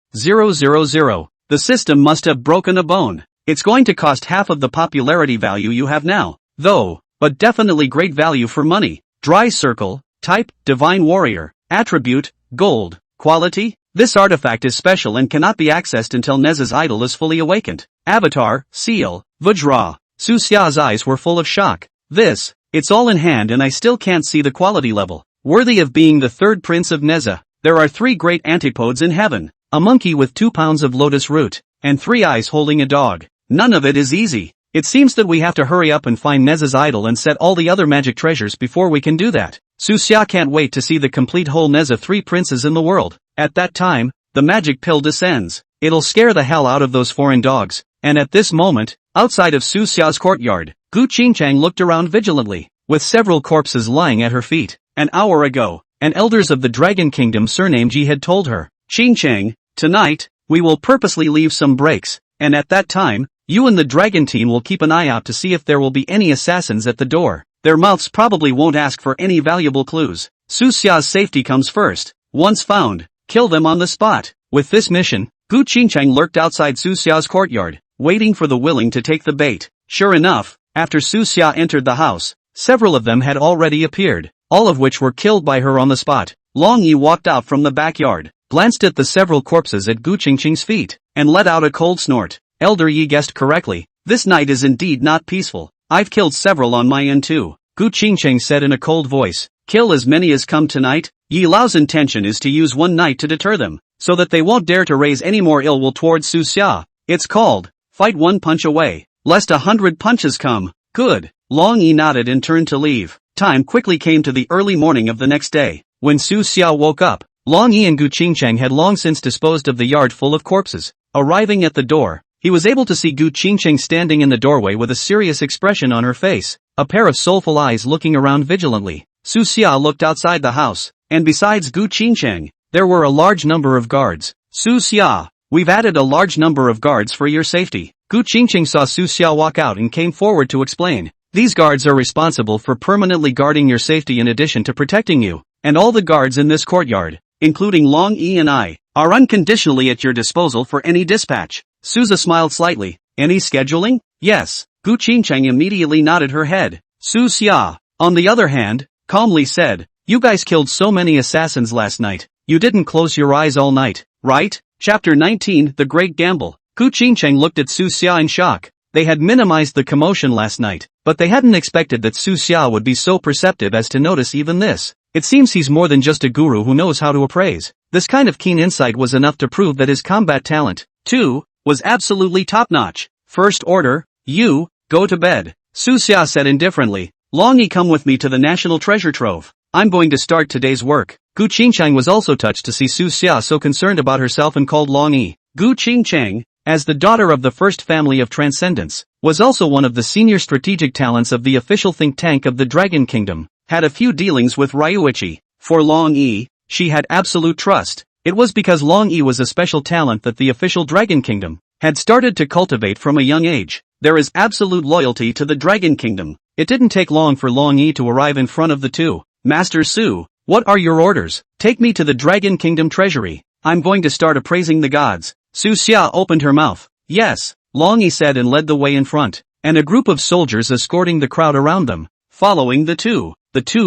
The system must have broken a bone. It's going to cost half of the popularity value you have now, though, but definitely great value for money. Dry circle, type, Divine Warrior, attribute, gold, quality. This artifact is special and cannot be accessed until Neza's idol is fully awakened. Avatar, seal, Vajra. Su Xia's eyes were full of shock. It's all in hand and I still can't see the quality level. Worthy of being the third prince of Neza, there are 3 great antipodes in heaven. A monkey with 2 pounds of lotus root, and 3 eyes holding a dog. None of it is easy. It seems that we have to hurry up and find Neza's idol and set all the other magic treasures before we can do that. Su Xia can't wait to see the complete whole Neza 3 princes in the world. At that time, the magic pill descends. It'll scare the hell out of those foreign dogs. And at this moment, outside of Su Xia's courtyard, Gu Qingchang looked around vigilantly, with several corpses lying at her feet. An hour ago, an elders of the Dragon Kingdom surnamed Ji had told her, Qingchang, tonight, we will purposely leave some breaks, and at that time, you and the dragon team will keep an eye out to see if there will be any assassins at the door. Their mouths probably won't ask for any valuable clues. Su Xia's safety comes first. Once found, kill them on the spot. With this mission, Gu Qingchang lurked outside Su Xia's courtyard, waiting for the willing to take the bait. Sure enough, after Su Xia entered the house, several of them had already appeared, all of which were killed by her on the spot. Long Yi walked out from the backyard, glanced at the several corpses at Gu Qingchang's feet, and let out a cold snort. Elder Yi guessed correctly. This night is indeed not peaceful. I've killed several on my end too. Gu Qingchang said in a cold voice. Kill as many as come tonight. Yi Lao's intention is to use one night to deter them, so that they won't dare to raise any more ill will towards Su Xia. It's called, fight one punch away, lest 100 punches come. Good. Long Yi nodded and turned to leave. Time quickly came to the early morning of the next day. When Su Xia woke up, Long Yi and Gu Qingchang had long since disposed of the yard full of corpses. Arriving at the door, he was able to see Gu Qingchang standing in the doorway with a serious expression on her face, a pair of soulful eyes looking around vigilantly. Su Xia looked outside the house, and besides Gu Qingchang, there were a large number of guards. Su Xia, we've added a large number of guards for your safety. Gu Qingchang saw Su Xia walk out and came forward to explain. These guards are responsible for permanently guarding your safety in addition to protecting you, and all the guards in this courtyard, including Long Yi and I, are unconditionally at your disposal for any dispatch. Souza smiled slightly. Any scheduling? Yes. Gu Qingcheng immediately nodded her head. Su Xia, on the other hand, calmly said, "You guys killed so many assassins last night. You didn't close your eyes all night, right?" Chapter 19, The Great Gamble. Gu Qingcheng looked at Su Xia in shock. They had minimized the commotion last night, but they hadn't expected that Su Xia would be so perceptive as to notice even this. It seems he's more than just a guru who knows how to appraise. This kind of keen insight was enough to prove that his combat talent, too, was absolutely top-notch. First order, you, go to bed. Su Xia said indifferently. Long Yi, come with me to the national treasure trove. I'm going to start today's work. Gu Qingcheng was also touched to see Su Xia so concerned about herself and called Long Yi. Gu Qingcheng, as the daughter of the first family of Transcendence, was also one of the senior strategic talents of the official think tank of the Dragon Kingdom, had a few dealings with Ryuichi. For Long Yi, she had absolute trust. It was because Long Yi was a special talent that the official Dragon Kingdom had started to cultivate from a young age. There is absolute loyalty to the Dragon Kingdom. It didn't take long for Long Yi to arrive in front of the two. Master Su, what are your orders? Take me to the Dragon Kingdom treasury. I'm going to start appraising the gods. Su Xia opened her mouth. Yes, Long Yi said and led the way in front, and a group of soldiers escorting the crowd around them. Following the two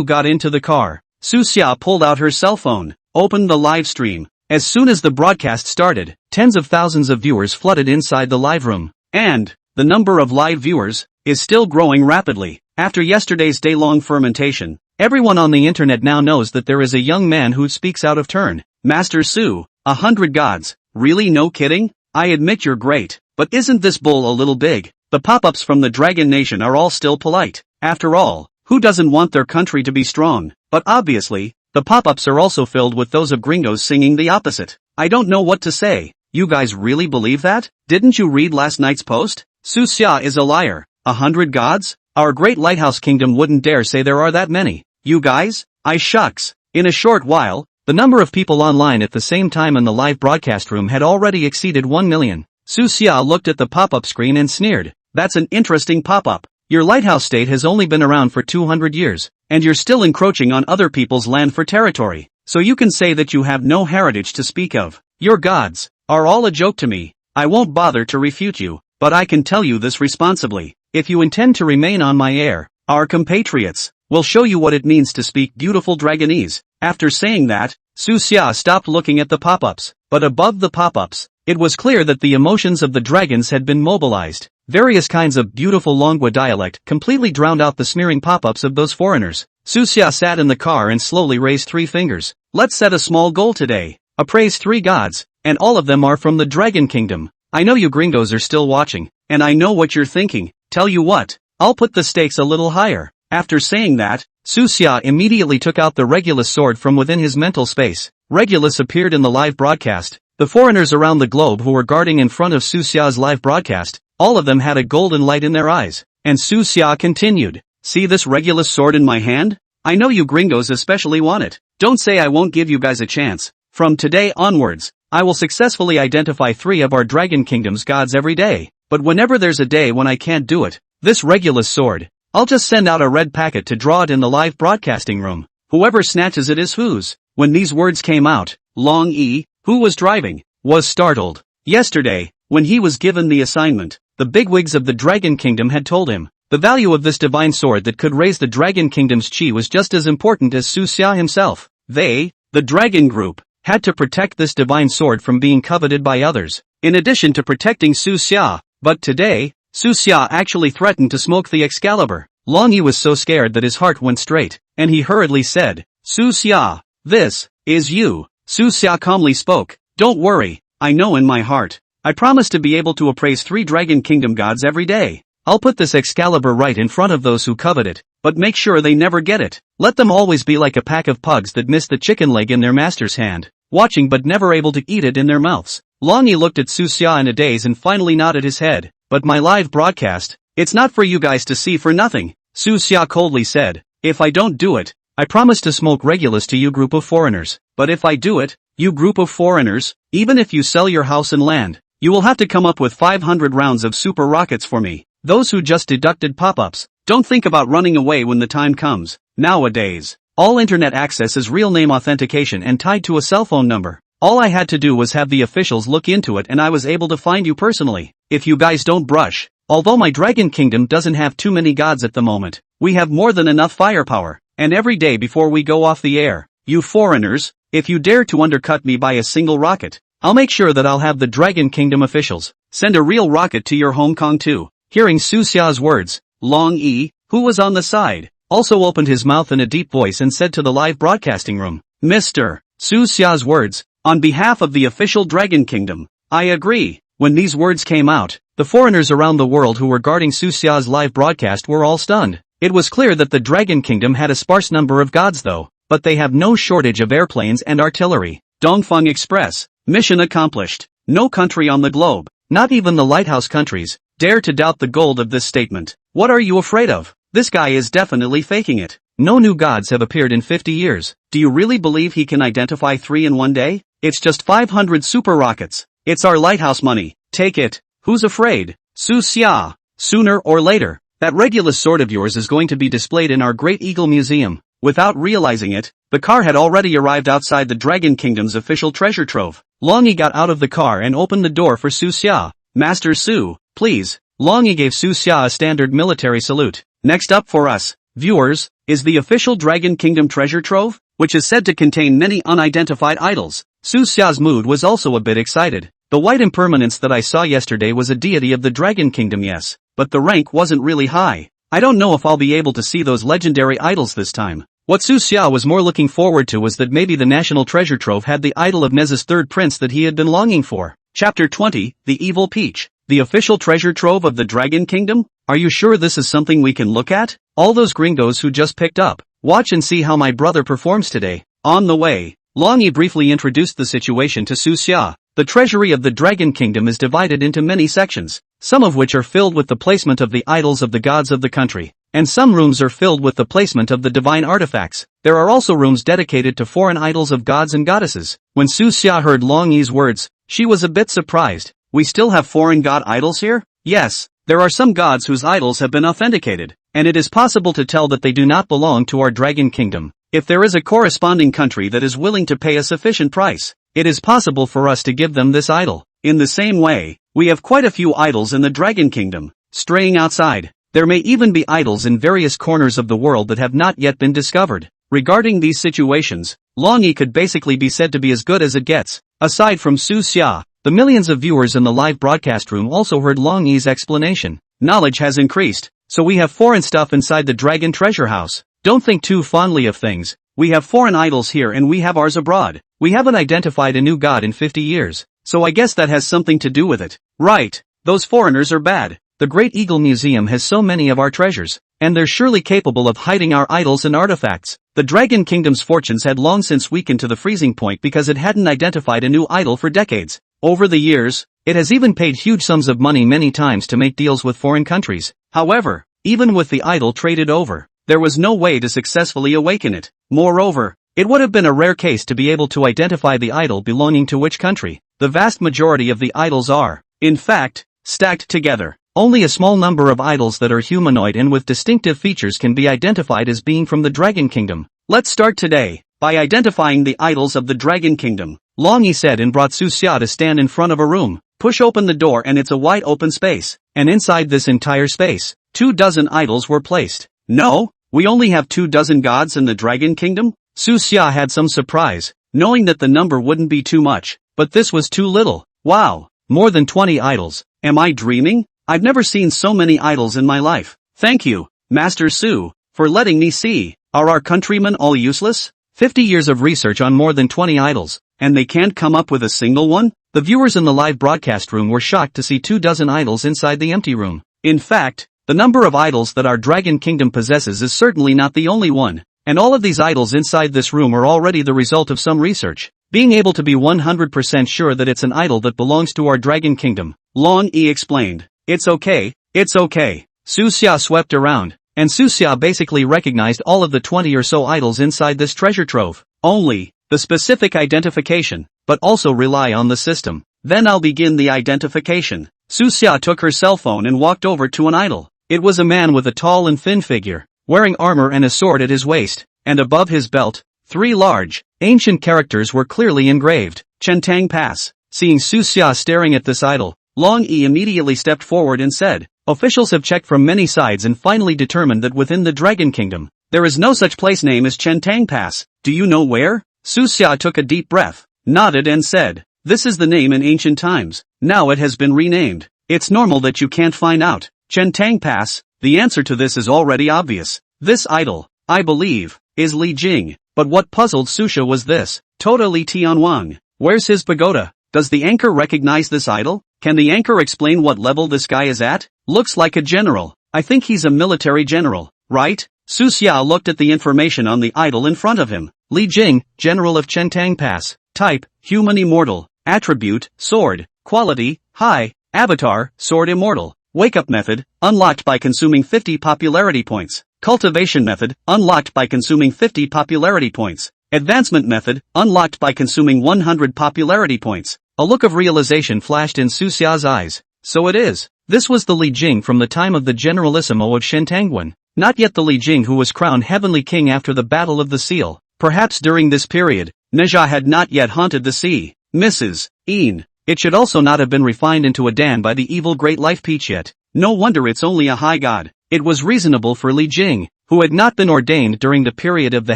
got into the car. Su Xia pulled out her cell phone, opened the live stream. As soon as the broadcast started, tens of thousands of viewers flooded inside the live room. And the number of live viewers is still growing rapidly. After yesterday's day-long fermentation, everyone on the internet now knows that there is a young man who speaks out of turn. Master Su, 100 gods. Really, no kidding? I admit you're great, but isn't this bull a little big? The pop-ups from the Dragon Nation are all still polite. After all, who doesn't want their country to be strong? But obviously, the pop-ups are also filled with those of gringos singing the opposite. I don't know what to say. You guys really believe that? Didn't you read last night's post? Su Xia is a liar. 100 gods? Our great lighthouse kingdom wouldn't dare say there are that many. You guys? Shucks. In a short while, the number of people online at the same time in the live broadcast room had already exceeded 1 million. Su Xia looked at the pop-up screen and sneered. That's an interesting pop-up. Your lighthouse state has only been around for 200 years, and you're still encroaching on other people's land for territory, so you can say that you have no heritage to speak of. Your gods are all a joke to me. I won't bother to refute you, but I can tell you this responsibly. If you intend to remain on my air, our compatriots will show you what it means to speak beautiful Dragonese. After saying that, Su Xia stopped looking at the pop-ups, but above the pop-ups, it was clear that the emotions of the dragons had been mobilized. Various kinds of beautiful Longwa dialect completely drowned out the smearing pop-ups of those foreigners. Su Xia sat in the car and slowly raised 3 fingers. Let's set a small goal today. Appraise 3 gods, and all of them are from the Dragon Kingdom. I know you gringos are still watching, and I know what you're thinking. Tell you what, I'll put the stakes a little higher. After saying that, Su Xia immediately took out the Regulus sword from within his mental space. Regulus appeared in the live broadcast. The foreigners around the globe who were guarding in front of Su Xia's live broadcast, all of them had a golden light in their eyes. And Su Xia continued, see this Regulus sword in my hand? I know you gringos especially want it. Don't say I won't give you guys a chance. From today onwards, I will successfully identify 3 of our Dragon Kingdom's gods every day. But whenever there's a day when I can't do it, this Regulus sword, I'll just send out a red packet to draw it in the live broadcasting room. Whoever snatches it is whose. When these words came out, Long Yi, who was driving, was startled. Yesterday, when he was given the assignment, the bigwigs of the Dragon Kingdom had told him, the value of this divine sword that could raise the Dragon Kingdom's chi was just as important as Su Xia himself. They, the Dragon Group, had to protect this divine sword from being coveted by others, in addition to protecting Su Xia. But today, Su Xia actually threatened to smoke the Excalibur. Long Yi was so scared that his heart went straight, and he hurriedly said, Su Xia, this is you. Su Xia calmly spoke, don't worry, I know in my heart. I promise to be able to appraise 3 Dragon Kingdom gods every day. I'll put this Excalibur right in front of those who covet it, but make sure they never get it. Let them always be like a pack of pugs that miss the chicken leg in their master's hand, watching but never able to eat it in their mouths. Long Yi looked at Su Xia in a daze and finally nodded his head. But my live broadcast, it's not for you guys to see for nothing. Su Xia coldly said, if I don't do it, I promise to smoke Regulus to you group of foreigners. But if I do it, you group of foreigners, even if you sell your house and land, you will have to come up with 500 rounds of super rockets for me. Those who just deducted pop-ups, don't think about running away when the time comes. Nowadays, all internet access is real name authentication and tied to a cell phone number. All I had to do was have the officials look into it and I was able to find you personally. If you guys don't brush, Although my dragon kingdom doesn't have too many gods at the moment, we have more than enough firepower, and every day before we go off the air, you foreigners, if you dare to undercut me by a single rocket, I'll make sure that I'll have the Dragon Kingdom officials send a real rocket to your Hong Kong too." Hearing Su Xia's words, Long Yi, who was on the side, also opened his mouth in a deep voice and said to the live broadcasting room, "Mr. Su Xia's words, on behalf of the official Dragon Kingdom, I agree." When these words came out, the foreigners around the world who were guarding Su Xia's live broadcast were all stunned. It was clear that the Dragon Kingdom had a sparse number of gods though, but they have no shortage of airplanes and artillery. Dongfeng Express, mission accomplished. No country on the globe, not even the lighthouse countries, dare to doubt the gold of this statement. What are you afraid of? This guy is definitely faking it. No new gods have appeared in 50 years. Do you really believe he can identify 3 in one day? It's just 500 super rockets. It's our lighthouse money. Take it. Who's afraid? Su Xia. Sooner or later, that Regulus sword of yours is going to be displayed in our Great Eagle Museum. Without realizing it, the car had already arrived outside the Dragon Kingdom's official treasure trove. Long Yi got out of the car and opened the door for Su Xia. "Master Su, please." Long Yi gave Su Xia a standard military salute. Next up for us, viewers, is the official Dragon Kingdom treasure trove, which is said to contain many unidentified idols. Su Xia's mood was also a bit excited. The white impermanence that I saw yesterday was a deity of the Dragon Kingdom, yes, but the rank wasn't really high. I don't know if I'll be able to see those legendary idols this time. What Su Xia was more looking forward to was that maybe the national treasure trove had the idol of Nez's third prince that he had been longing for. Chapter 20, The Evil Peach. The official treasure trove of the Dragon Kingdom? Are you sure this is something we can look at? All those gringos who just picked up. Watch and see how my brother performs today. On the way, Long Yi briefly introduced the situation to Su Xia. The treasury of the Dragon Kingdom is divided into many sections, some of which are filled with the placement of the idols of the gods of the country, and some rooms are filled with the placement of the divine artifacts. There are also rooms dedicated to foreign idols of gods and goddesses. When Su Xia heard Long Yi's words, she was a bit surprised. "We still have foreign god idols here?" "Yes, there are some gods whose idols have been authenticated, and it is possible to tell that they do not belong to our Dragon Kingdom. If there is a corresponding country that is willing to pay a sufficient price, it is possible for us to give them this idol. In the same way, we have quite a few idols in the Dragon Kingdom, straying outside. There may even be idols in various corners of the world that have not yet been discovered." Regarding these situations, Long Yi could basically be said to be as good as it gets. Aside from Su Xia, the millions of viewers in the live broadcast room also heard Long Yi's explanation. Knowledge has increased, so we have foreign stuff inside the Dragon Treasure House. Don't think too fondly of things. We have foreign idols here and we have ours abroad. We haven't identified a new god in 50 years, so I guess that has something to do with it. Right, those foreigners are bad. The Great Eagle Museum has so many of our treasures, and they're surely capable of hiding our idols and artifacts. The Dragon Kingdom's fortunes had long since weakened to the freezing point because it hadn't identified a new idol for decades. Over the years, it has even paid huge sums of money many times to make deals with foreign countries. However, even with the idol traded over, there was no way to successfully awaken it. Moreover, it would have been a rare case to be able to identify the idol belonging to which country. The vast majority of the idols are, in fact, stacked together. Only a small number of idols that are humanoid and with distinctive features can be identified as being from the Dragon Kingdom. Let's start today by identifying the idols of the Dragon Kingdom. Long Yi said and brought Su Xia to stand in front of a room. Push open the door and it's a wide open space, and inside this entire space, 24 idols were placed. No, we only have 24 gods in the Dragon Kingdom? Su Xia had some surprise, knowing that the number wouldn't be too much, but this was too little. Wow, more than 20 idols. Am I dreaming? I've never seen so many idols in my life. Thank you, Master Su, for letting me see. Are our countrymen all useless? 50 years of research on more than 20 idols, and they can't come up with a single one? The viewers in the live broadcast room were shocked to see 24 idols inside the empty room. In fact, the number of idols that our Dragon Kingdom possesses is certainly not the only one, and all of these idols inside this room are already the result of some research. Being able to be 100% sure that it's an idol that belongs to our Dragon Kingdom, Long Yi explained. It's okay, it's okay. Su Xia swept around, and Su Xia basically recognized all of the 20 or so idols inside this treasure trove. Only the specific identification, but also rely on the system. Then I'll begin the identification. Su Xia took her cell phone and walked over to an idol. It was a man with a tall and thin figure, wearing armor and a sword at his waist, and above his belt, 3 large, ancient characters were clearly engraved. Chentang Pass. Seeing Su Xia staring at this idol, Long Yi immediately stepped forward and said, Officials have checked from many sides and finally determined that within the Dragon Kingdom, there is no such place name as Chentang Pass. Do you know where? Su Xia took a deep breath, nodded and said, this is the name in ancient times. Now it has been renamed. It's normal that you can't find out. Chentang Pass, the answer to this is already obvious. This idol, I believe, is Li Jing. But what puzzled Su Xia was this. Totally Tianwang. Where's his pagoda? Does the anchor recognize this idol? Can the anchor explain what level this guy is at? Looks like a general. I think he's a military general, right? Su Xia looked at the information on the idol in front of him. Li Jing, General of Chentang Pass. Type, Human Immortal. Attribute, Sword. Quality, High. Avatar, Sword Immortal. Wake-up method, unlocked by consuming 50 popularity points. Cultivation method, unlocked by consuming 50 popularity points. Advancement method, unlocked by consuming 100 popularity points. A look of realization flashed in Su Xia's eyes. So it is. This was the Li Jing from the time of the Generalissimo of Shentangwan. Not yet the Li Jing who was crowned Heavenly King after the Battle of the Seal. Perhaps during this period, Neja had not yet haunted the sea. Mrs. Een. It should also not have been refined into a Dan by the evil Great Life Peach yet. No wonder it's only a high god. It was reasonable for Li Jing, who had not been ordained during the period of the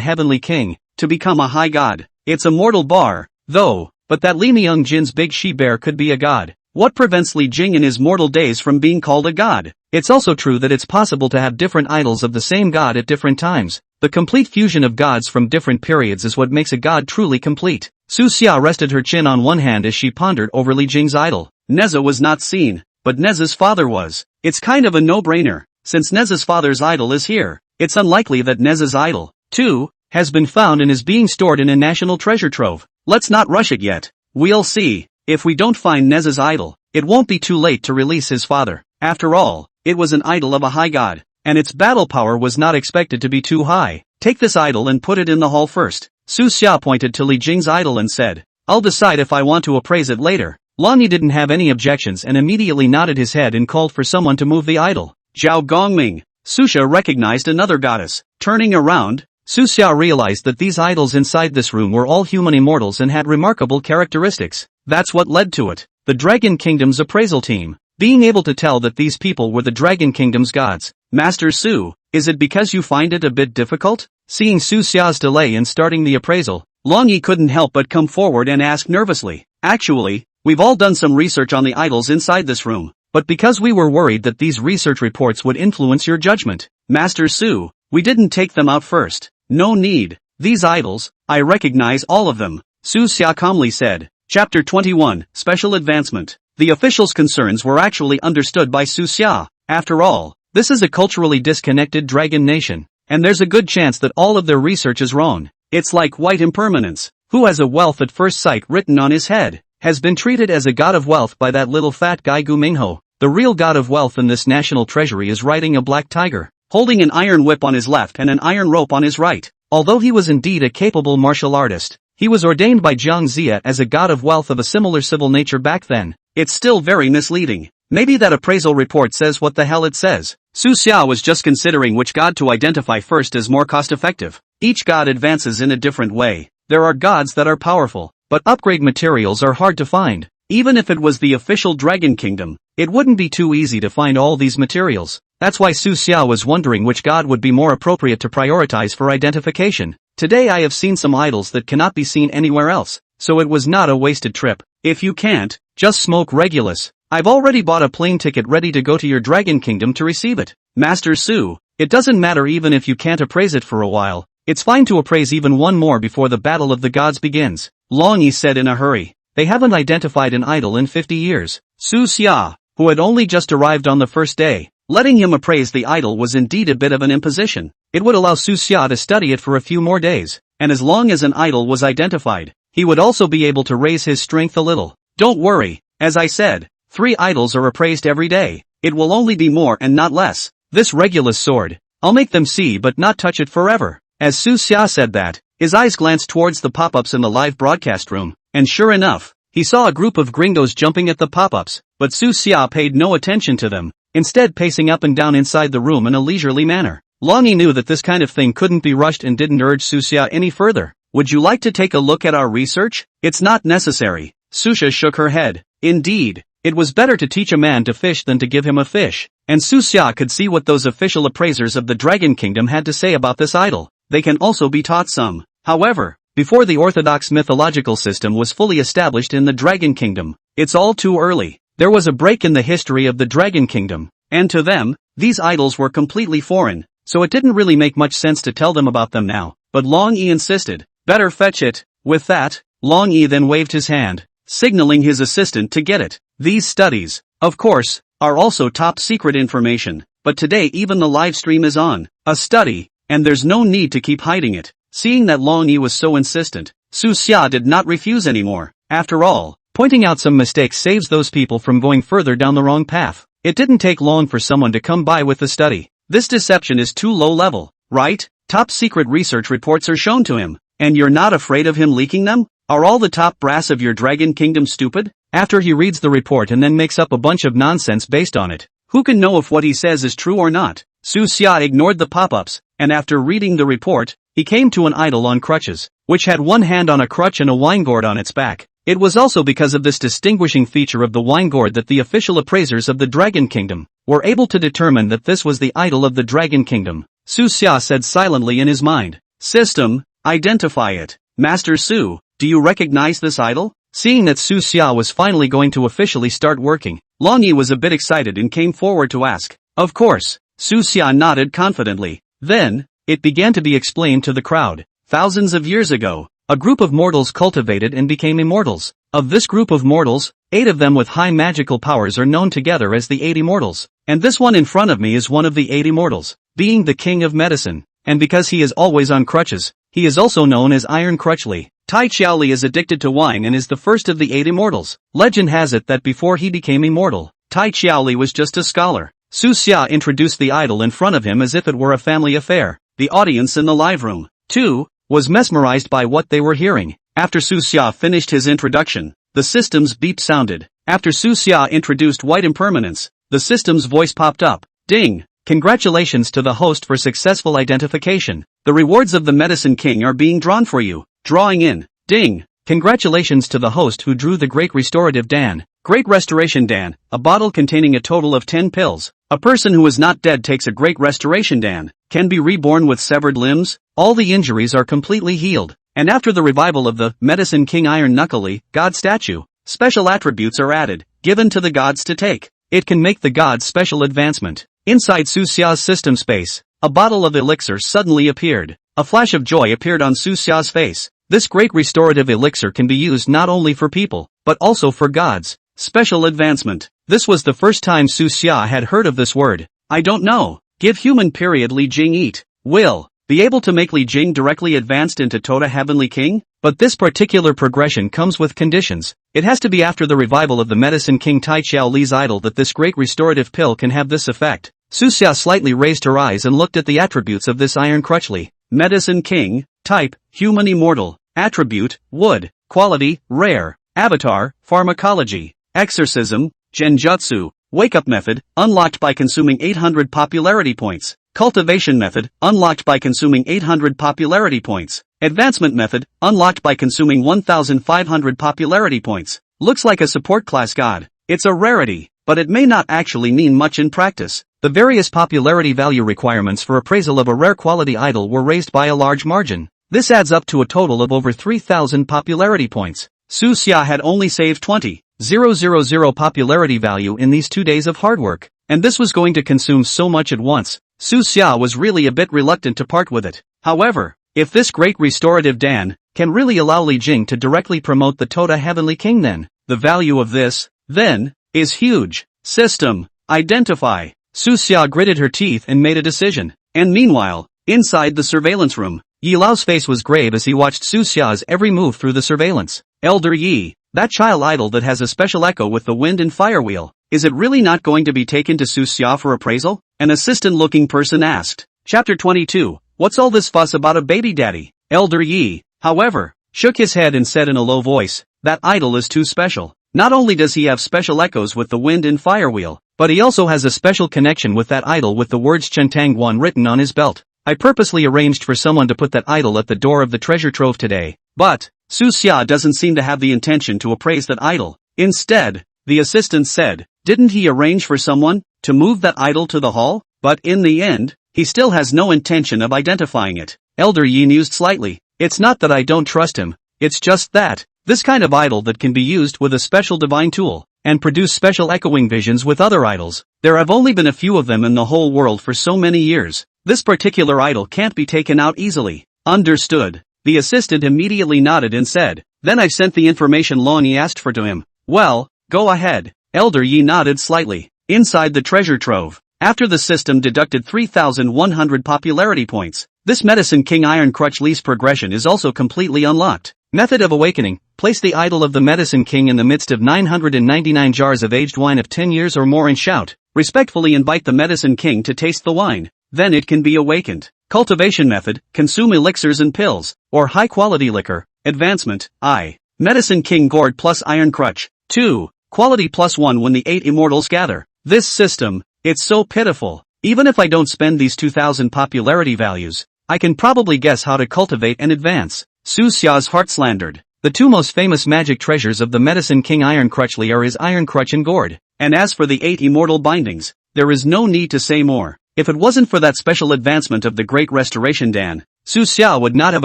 Heavenly King, to become a high god. It's a mortal bar, though, but that Li Myung Jin's big she-bear could be a god. What prevents Li Jing in his mortal days from being called a god? It's also true that it's possible to have different idols of the same god at different times. The complete fusion of gods from different periods is what makes a god truly complete. Su Xia rested her chin on one hand as she pondered over Li Jing's idol. Neza was not seen, but Neza's father was. It's kind of a no-brainer. Since Neza's father's idol is here, it's unlikely that Neza's idol, too, has been found and is being stored in a national treasure trove. Let's not rush it yet. We'll see. If we don't find Neza's idol, it won't be too late to release his father. After all, it was an idol of a high god, and its battle power was not expected to be too high. Take this idol and put it in the hall first. Su Xia pointed to Li Jing's idol and said, I'll decide if I want to appraise it later. Longi didn't have any objections and immediately nodded his head and called for someone to move the idol. Zhao Gongming. Su Xia recognized another goddess. Turning around, Su Xia realized that these idols inside this room were all human immortals and had remarkable characteristics. That's what led to it. The Dragon Kingdom's appraisal team. Being able to tell that these people were the Dragon Kingdom's gods. Master Su, is it because you find it a bit difficult? Seeing Su Xia's delay in starting the appraisal, Longi couldn't help but come forward and ask nervously. Actually, we've all done some research on the idols inside this room, but because we were worried that these research reports would influence your judgment, Master Su, we didn't take them out first. No need. These idols, I recognize all of them, Su Xia calmly said. Chapter 21, Special Advancement. The officials' concerns were actually understood by Su Xia. After all, this is a culturally disconnected dragon nation, and there's a good chance that all of their research is wrong. It's like white impermanence, who has a wealth at first sight written on his head, has been treated as a god of wealth by that little fat guy Gu Mingho. The real god of wealth in this national treasury is riding a black tiger, holding an iron whip on his left and an iron rope on his right. Although he was indeed a capable martial artist, he was ordained by Jiang Zia as a god of wealth of a similar civil nature back then. It's still very misleading. Maybe that appraisal report says what the hell it says. Su Xia was just considering which god to identify first as more cost-effective. Each god advances in a different way. There are gods that are powerful, but upgrade materials are hard to find. Even if it was the official Dragon Kingdom, it wouldn't be too easy to find all these materials. That's why Su Xia was wondering which god would be more appropriate to prioritize for identification. Today I have seen some idols that cannot be seen anywhere else, so it was not a wasted trip. If you can't, just smoke Regulus. I've already bought a plane ticket ready to go to your Dragon Kingdom to receive it. Master Su, it doesn't matter even if you can't appraise it for a while. It's fine to appraise even one more before the Battle of the Gods begins. Longi said in a hurry. They haven't identified an idol in 50 years. Su Xia, who had only just arrived on the first day, letting him appraise the idol was indeed a bit of an imposition. It would allow Su Xia to study it for a few more days, and as long as an idol was identified, he would also be able to raise his strength a little. Don't worry, as I said, 3 idols are appraised every day. It will only be more and not less. This Regulus sword, I'll make them see but not touch it forever. As Su Xia said that, his eyes glanced towards the pop-ups in the live broadcast room, and sure enough, he saw a group of gringos jumping at the pop-ups, but Su Xia paid no attention to them, instead pacing up and down inside the room in a leisurely manner. Longi knew that this kind of thing couldn't be rushed and didn't urge Su Xia any further. Would you like to take a look at our research? It's not necessary. Su Xia shook her head. Indeed, It was better to teach a man to fish than to give him a fish. And Su Xia could see what those official appraisers of the Dragon Kingdom had to say about this idol. They can also be taught some. However, before the orthodox mythological system was fully established in the Dragon Kingdom, it's all too early. There was a break in the history of the Dragon Kingdom, and to them, these idols were completely foreign, so it didn't really make much sense to tell them about them now. But Long Yi insisted, better fetch it. With that, Long Yi then waved his hand, signaling his assistant to get it. These studies, of course, are also top secret information, but today even the live stream is on. A study, and there's no need to keep hiding it. Seeing that Long Yi was so insistent, Su Xia did not refuse anymore. After all, pointing out some mistakes saves those people from going further down the wrong path. It didn't take long for someone to come by with the study. This deception is too low level, right? Top secret research reports are shown to him, and you're not afraid of him leaking them? Are all the top brass of your Dragon Kingdom stupid? After he reads the report and then makes up a bunch of nonsense based on it, who can know if what he says is true or not? Su Xia ignored the pop-ups, and after reading the report, he came to an idol on crutches, which had one hand on a crutch and a wine gourd on its back. It was also because of this distinguishing feature of the wine gourd that the official appraisers of the Dragon Kingdom were able to determine that this was the idol of the Dragon Kingdom. Su Xia said silently in his mind, "System, identify it. Master Su, do you recognize this idol?" Seeing that Su Xia was finally going to officially start working, Long Yi was a bit excited and came forward to ask. Of course, Su Xia nodded confidently. Then, it began to be explained to the crowd. Thousands of years ago, a group of mortals cultivated and became immortals. Of this group of mortals, 8 of them with high magical powers are known together as the 8 immortals. And this one in front of me is one of the 8 immortals, being the king of medicine. And because he is always on crutches, he is also known as Iron Crutchly. Tai Xiaoli is addicted to wine and is the first of the 8 immortals. Legend has it that before he became immortal, Tai Xiaoli was just a scholar. Su Xia introduced the idol in front of him as if it were a family affair. The audience in the live room, too, was mesmerized by what they were hearing. After Su Xia finished his introduction, the system's beep sounded. After Su Xia introduced white impermanence, the system's voice popped up. Ding! Congratulations to the host for successful identification. The rewards of the Medicine King are being drawn for you. Drawing in. Ding! Congratulations to the host who drew the Great Restorative Dan. Great Restoration Dan, a bottle containing a total of 10 pills. A person who is not dead takes a Great Restoration Dan, can be reborn with severed limbs, all the injuries are completely healed, and after the revival of the Medicine King Iron Knuckly, God statue, special attributes are added, given to the gods to take. It can make the gods special advancement. Inside Su Xia's system space, a bottle of elixir suddenly appeared. A flash of joy appeared on Su Xia's face. This great restorative elixir can be used not only for people, but also for gods. Special advancement. This was the first time Su Xia had heard of this word. I don't know. Give human period Li Jing eat. Will be able to make Li Jing directly advanced into Toda Heavenly King? But this particular progression comes with conditions. It has to be after the revival of the Medicine King Tai Xiaoli's idol that this great restorative pill can have this effect. Su Xia slightly raised her eyes and looked at the attributes of this Iron Crutchly. Medicine King, type, human immortal, attribute, wood, quality, rare, avatar, pharmacology, exorcism, genjutsu, wake-up method, unlocked by consuming 800 popularity points, cultivation method, unlocked by consuming 800 popularity points, advancement method, unlocked by consuming 1500 popularity points. Looks like a support class god. It's a rarity, but it may not actually mean much in practice. The various popularity value requirements for appraisal of a rare quality idol were raised by a large margin. This adds up to a total of over 3,000 popularity points. Su Xia had only saved 20,000 popularity value in these 2 days of hard work, and this was going to consume so much at once. Su Xia was really a bit reluctant to part with it. However, if this great restorative Dan can really allow Li Jing to directly promote the Toda Heavenly King, then the value of this, then, is huge. System, identify. Su Xia gritted her teeth and made a decision. And meanwhile, inside the surveillance room, Yi Lao's face was grave as he watched Su Xia's every move through the surveillance. Elder Yi, that child idol that has a special echo with the wind and fire wheel, is it really not going to be taken to Su Xia for appraisal? An assistant-looking person asked. Chapter 22, what's all this fuss about a baby daddy? Elder Yi, however, shook his head and said in a low voice, that idol is too special. Not only does he have special echoes with the wind and fire wheel, but he also has a special connection with that idol with the words Chentangguan written on his belt. I purposely arranged for someone to put that idol at the door of the treasure trove today, but Su Xia doesn't seem to have the intention to appraise that idol. Instead, the assistant said. Didn't he arrange for someone to move that idol to the hall? But in the end, he still has no intention of identifying it. Elder Yi mused slightly. It's not that I don't trust him, it's just that, this kind of idol that can be used with a special divine tool, and produce special echoing visions with other idols. There have only been a few of them in the whole world for so many years. This particular idol can't be taken out easily. Understood. The assistant immediately nodded and said, then I've sent the information Long Yi asked for to him. Well, go ahead. Elder Yi nodded slightly. Inside the treasure trove, after the system deducted 3,100 popularity points, this Medicine King Iron Crutch Lee's progression is also completely unlocked. Method of awakening: place the idol of the Medicine King in the midst of 999 jars of aged wine of 10 years or more and shout, respectfully invite the Medicine King to taste the wine. Then it can be awakened. Cultivation method: consume elixirs and pills, or high-quality liquor. Advancement: I. Medicine King Gourd plus Iron Crutch. 2. Quality +1 when the 8 immortals gather. This system, it's so pitiful. Even if I don't spend these 2,000 popularity values, I can probably guess how to cultivate and advance. Su Xia's heart slandered. The two most famous magic treasures of the Medicine King Iron Crutch Lee are his Iron Crutch and Gourd. And as for the 8 immortal bindings, there is no need to say more. If it wasn't for that special advancement of the Great Restoration Dan, Su Xia would not have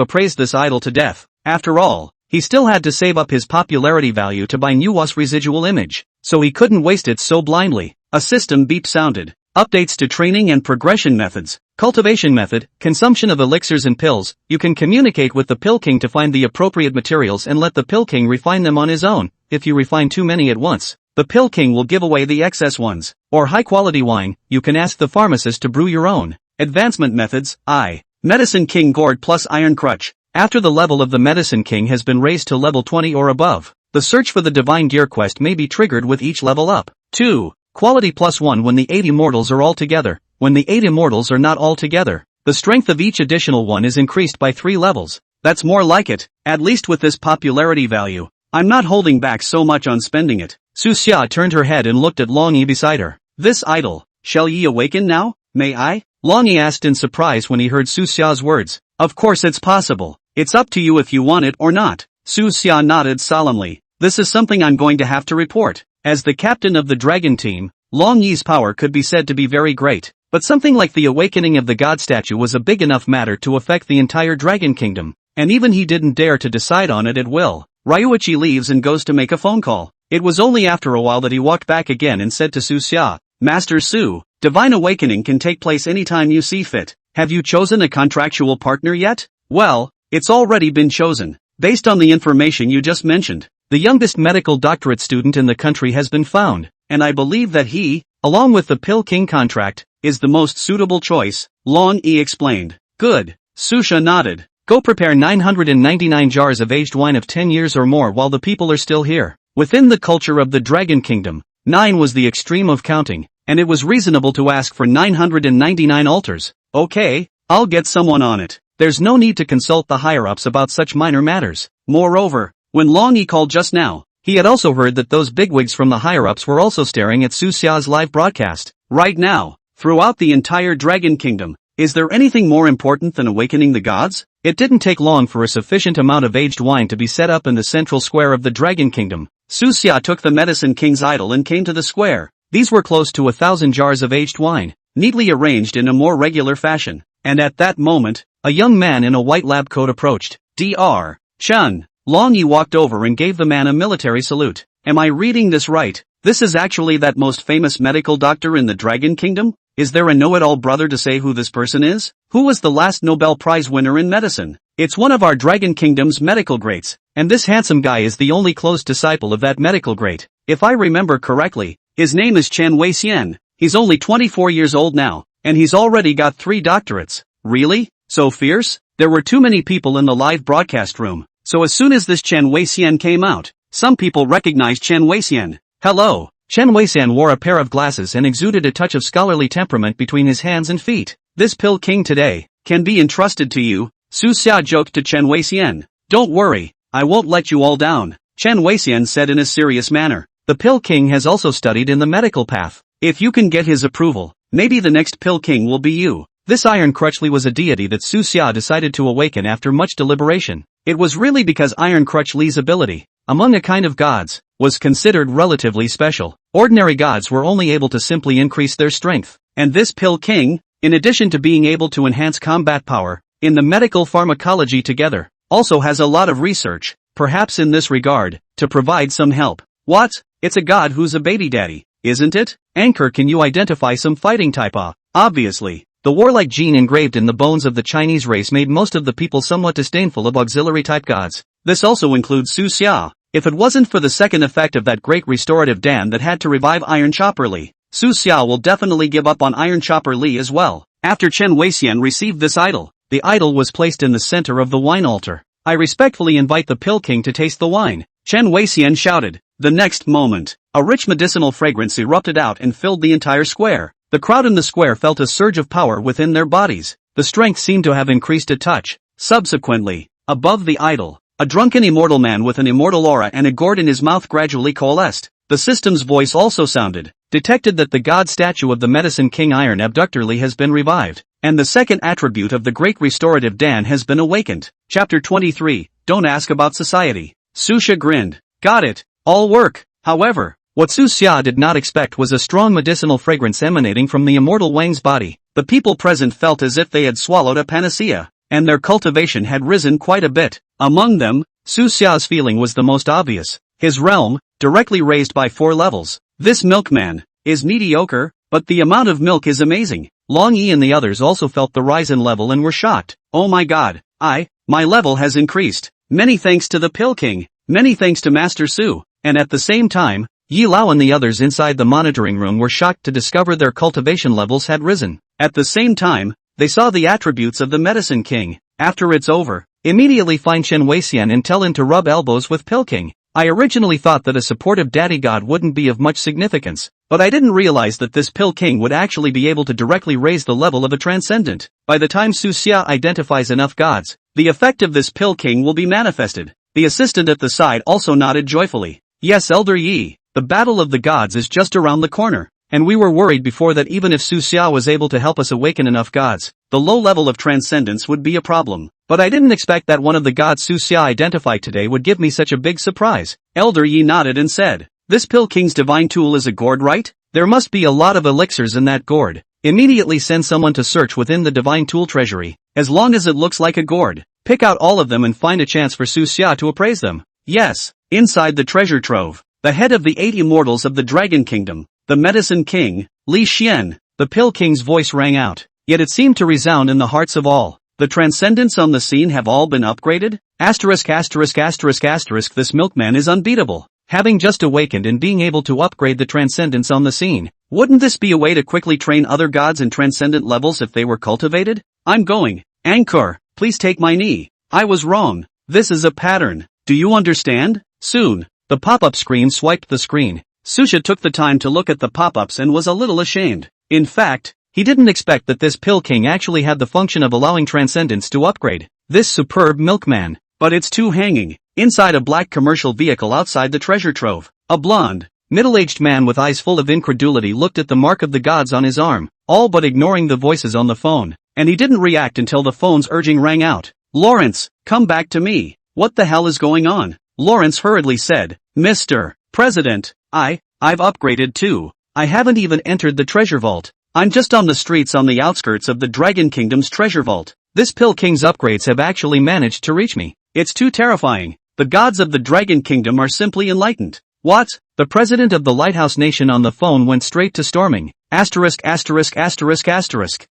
appraised this idol to death. After all, he still had to save up his popularity value to buy Nuwa's residual image, so he couldn't waste it so blindly. A system beep sounded. Updates to training and progression methods. Cultivation method: consumption of elixirs and pills. You can communicate with the Pill King to find the appropriate materials and let the Pill King refine them on his own. If you refine too many at once, the Pill King will give away the excess ones. Or high-quality wine, you can ask the pharmacist to brew your own. Advancement methods: I. Medicine King Gourd plus Iron Crutch. After the level of the Medicine King has been raised to level 20 or above, the search for the Divine Gear quest may be triggered with each level up. 2. Quality +1 when the 8 immortals are all together. When the 8 immortals are not all together, the strength of each additional one is increased by 3 levels. That's more like it, at least with this popularity value. I'm not holding back so much on spending it. Su Xia turned her head and looked at Long Yi beside her. This idol, shall ye awaken now? May I? Long Yi asked in surprise when he heard Su Xia's words. Of course it's possible. It's up to you if you want it or not. Su Xia nodded solemnly. This is something I'm going to have to report. As the captain of the dragon team, Long Yi's power could be said to be very great, but something like the awakening of the god statue was a big enough matter to affect the entire dragon kingdom, and even he didn't dare to decide on it at will. Ryuichi leaves and goes to make a phone call. It was only after a while that he walked back again and said to Su Xia, Master Su, divine awakening can take place anytime you see fit. Have you chosen a contractual partner yet? Well, it's already been chosen. Based on the information you just mentioned, the youngest medical doctorate student in the country has been found, and I believe that he, along with the Pill King contract, is the most suitable choice, Long Yi explained. Good. Su Xia nodded. Go prepare 999 jars of aged wine of 10 years or more while the people are still here. Within the culture of the Dragon Kingdom, 9 was the extreme of counting, and it was reasonable to ask for 999 altars. Okay, I'll get someone on it. There's no need to consult the higher-ups about such minor matters. Moreover, when Long Yi called just now, he had also heard that those bigwigs from the higher-ups were also staring at Su Xia's live broadcast. Right now, throughout the entire Dragon Kingdom, is there anything more important than awakening the gods? It didn't take long for a sufficient amount of aged wine to be set up in the central square of the Dragon Kingdom. Su Xia took the Medicine King's idol and came to the square. These were close to 1,000 jars of aged wine, neatly arranged in a more regular fashion. And at that moment, a young man in a white lab coat approached. Dr. Chun. Long Yi walked over and gave the man a military salute. Am I reading this right? This is actually that most famous medical doctor in the Dragon Kingdom? Is there a know-it-all brother to say who this person is? Who was the last Nobel Prize winner in medicine? It's one of our Dragon Kingdom's medical greats, and this handsome guy is the only close disciple of that medical great. If I remember correctly, his name is Chen Weixian. He's only 24 years old now, and he's already got 3 doctorates. Really? So fierce? There were too many people in the live broadcast room, so as soon as this Chen Weixian came out, some people recognized Chen Weixian. Hello. Chen Weixian wore a pair of glasses and exuded a touch of scholarly temperament between his hands and feet. This Pill King today can be entrusted to you, Su Xia joked to Chen Weixian. Don't worry, I won't let you all down, Chen Weixian said in a serious manner. The Pill King has also studied in the medical path. If you can get his approval, maybe the next Pill King will be you. This Iron Crutch Lee was a deity that Su Xia decided to awaken after much deliberation. It was really because Iron Crutch Lee's ability, among a kind of gods, was considered relatively special. Ordinary gods were only able to simply increase their strength. And this Pill King, in addition to being able to enhance combat power, in the medical pharmacology together, also has a lot of research, perhaps in this regard, to provide some help. What? It's a god who's a baby daddy, isn't it? Anchor, can you identify some fighting type? Obviously. The warlike gene engraved in the bones of the Chinese race made most of the people somewhat disdainful of auxiliary-type gods. This also includes Su Xia. If it wasn't for the second effect of that great restorative Dan that had to revive Iron Chopper Li, Su Xia will definitely give up on Iron Chopper Li as well. After Chen Weixian received this idol, the idol was placed in the center of the wine altar. I respectfully invite the Pill King to taste the wine, Chen Weixian shouted. The next moment, a rich medicinal fragrance erupted out and filled the entire square. The crowd in the square felt a surge of power within their bodies. The strength seemed to have increased a touch. Subsequently, above the idol, a drunken immortal man with an immortal aura and a gourd in his mouth gradually coalesced. The system's voice also sounded, detected that the god statue of the Medicine King Iron Abductor Li has been revived, and the second attribute of the great restorative Dan has been awakened. Chapter 23, Don't Ask About Society. Susha grinned. Got it. All work. However, what Su Xia did not expect was a strong medicinal fragrance emanating from the immortal Wang's body. The people present felt as if they had swallowed a panacea, and their cultivation had risen quite a bit. Among them, Su Xia's feeling was the most obvious. His realm, directly raised by 4 levels. This milkman is mediocre, but the amount of milk is amazing. Long Yi and the others also felt the rise in level and were shocked. Oh my god, my level has increased. Many thanks to the Pill King, many thanks to Master Su, and at the same time, Yi Lao and the others inside the monitoring room were shocked to discover their cultivation levels had risen. At the same time, they saw the attributes of the Medicine King. After it's over, immediately find Chen Weixian and tell him to rub elbows with Pill King. I originally thought that a supportive daddy god wouldn't be of much significance, but I didn't realize that this Pill King would actually be able to directly raise the level of a transcendent. By the time Su Xia identifies enough gods, the effect of this Pill King will be manifested. The assistant at the side also nodded joyfully. Yes, Elder Yi. The battle of the gods is just around the corner, and we were worried before that even if Su Xia was able to help us awaken enough gods, the low level of transcendence would be a problem. But I didn't expect that one of the gods Su Xia identified today would give me such a big surprise. Elder Yi nodded and said, this Pill King's divine tool is a gourd, right? There must be a lot of elixirs in that gourd. Immediately send someone to search within the divine tool treasury, as long as it looks like a gourd. Pick out all of them and find a chance for Su Xia to appraise them. Yes, inside the treasure trove. The head of the 8 immortals of the Dragon Kingdom, the Medicine King, Li Xian, the Pill King's voice rang out, yet it seemed to resound in the hearts of all. The transcendents on the scene have all been upgraded? *******, this milkman is unbeatable. Having just awakened and being able to upgrade the transcendents on the scene, wouldn't this be a way to quickly train other gods in transcendent levels if they were cultivated? I'm going. Anchor, please take my knee. I was wrong. This is a pattern. Do you understand? Soon. The pop-up screen swiped the screen. Susha took the time to look at the pop-ups and was a little ashamed. In fact, he didn't expect that this Pill King actually had the function of allowing transcendence to upgrade this superb milkman. But it's too hanging. Inside a black commercial vehicle outside the treasure trove, a blonde, middle-aged man with eyes full of incredulity looked at the mark of the gods on his arm, all but ignoring the voices on the phone, and he didn't react until the phone's urging rang out. Lawrence, come back to me. What the hell is going on? Lawrence hurriedly said, Mr. President, I've upgraded too. I haven't even entered the treasure vault. I'm just on the streets on the outskirts of the Dragon Kingdom's treasure vault. This Pill King's upgrades have actually managed to reach me. It's too terrifying. The gods of the Dragon Kingdom are simply enlightened. What? The president of the Lighthouse Nation on the phone went straight to storming. *********.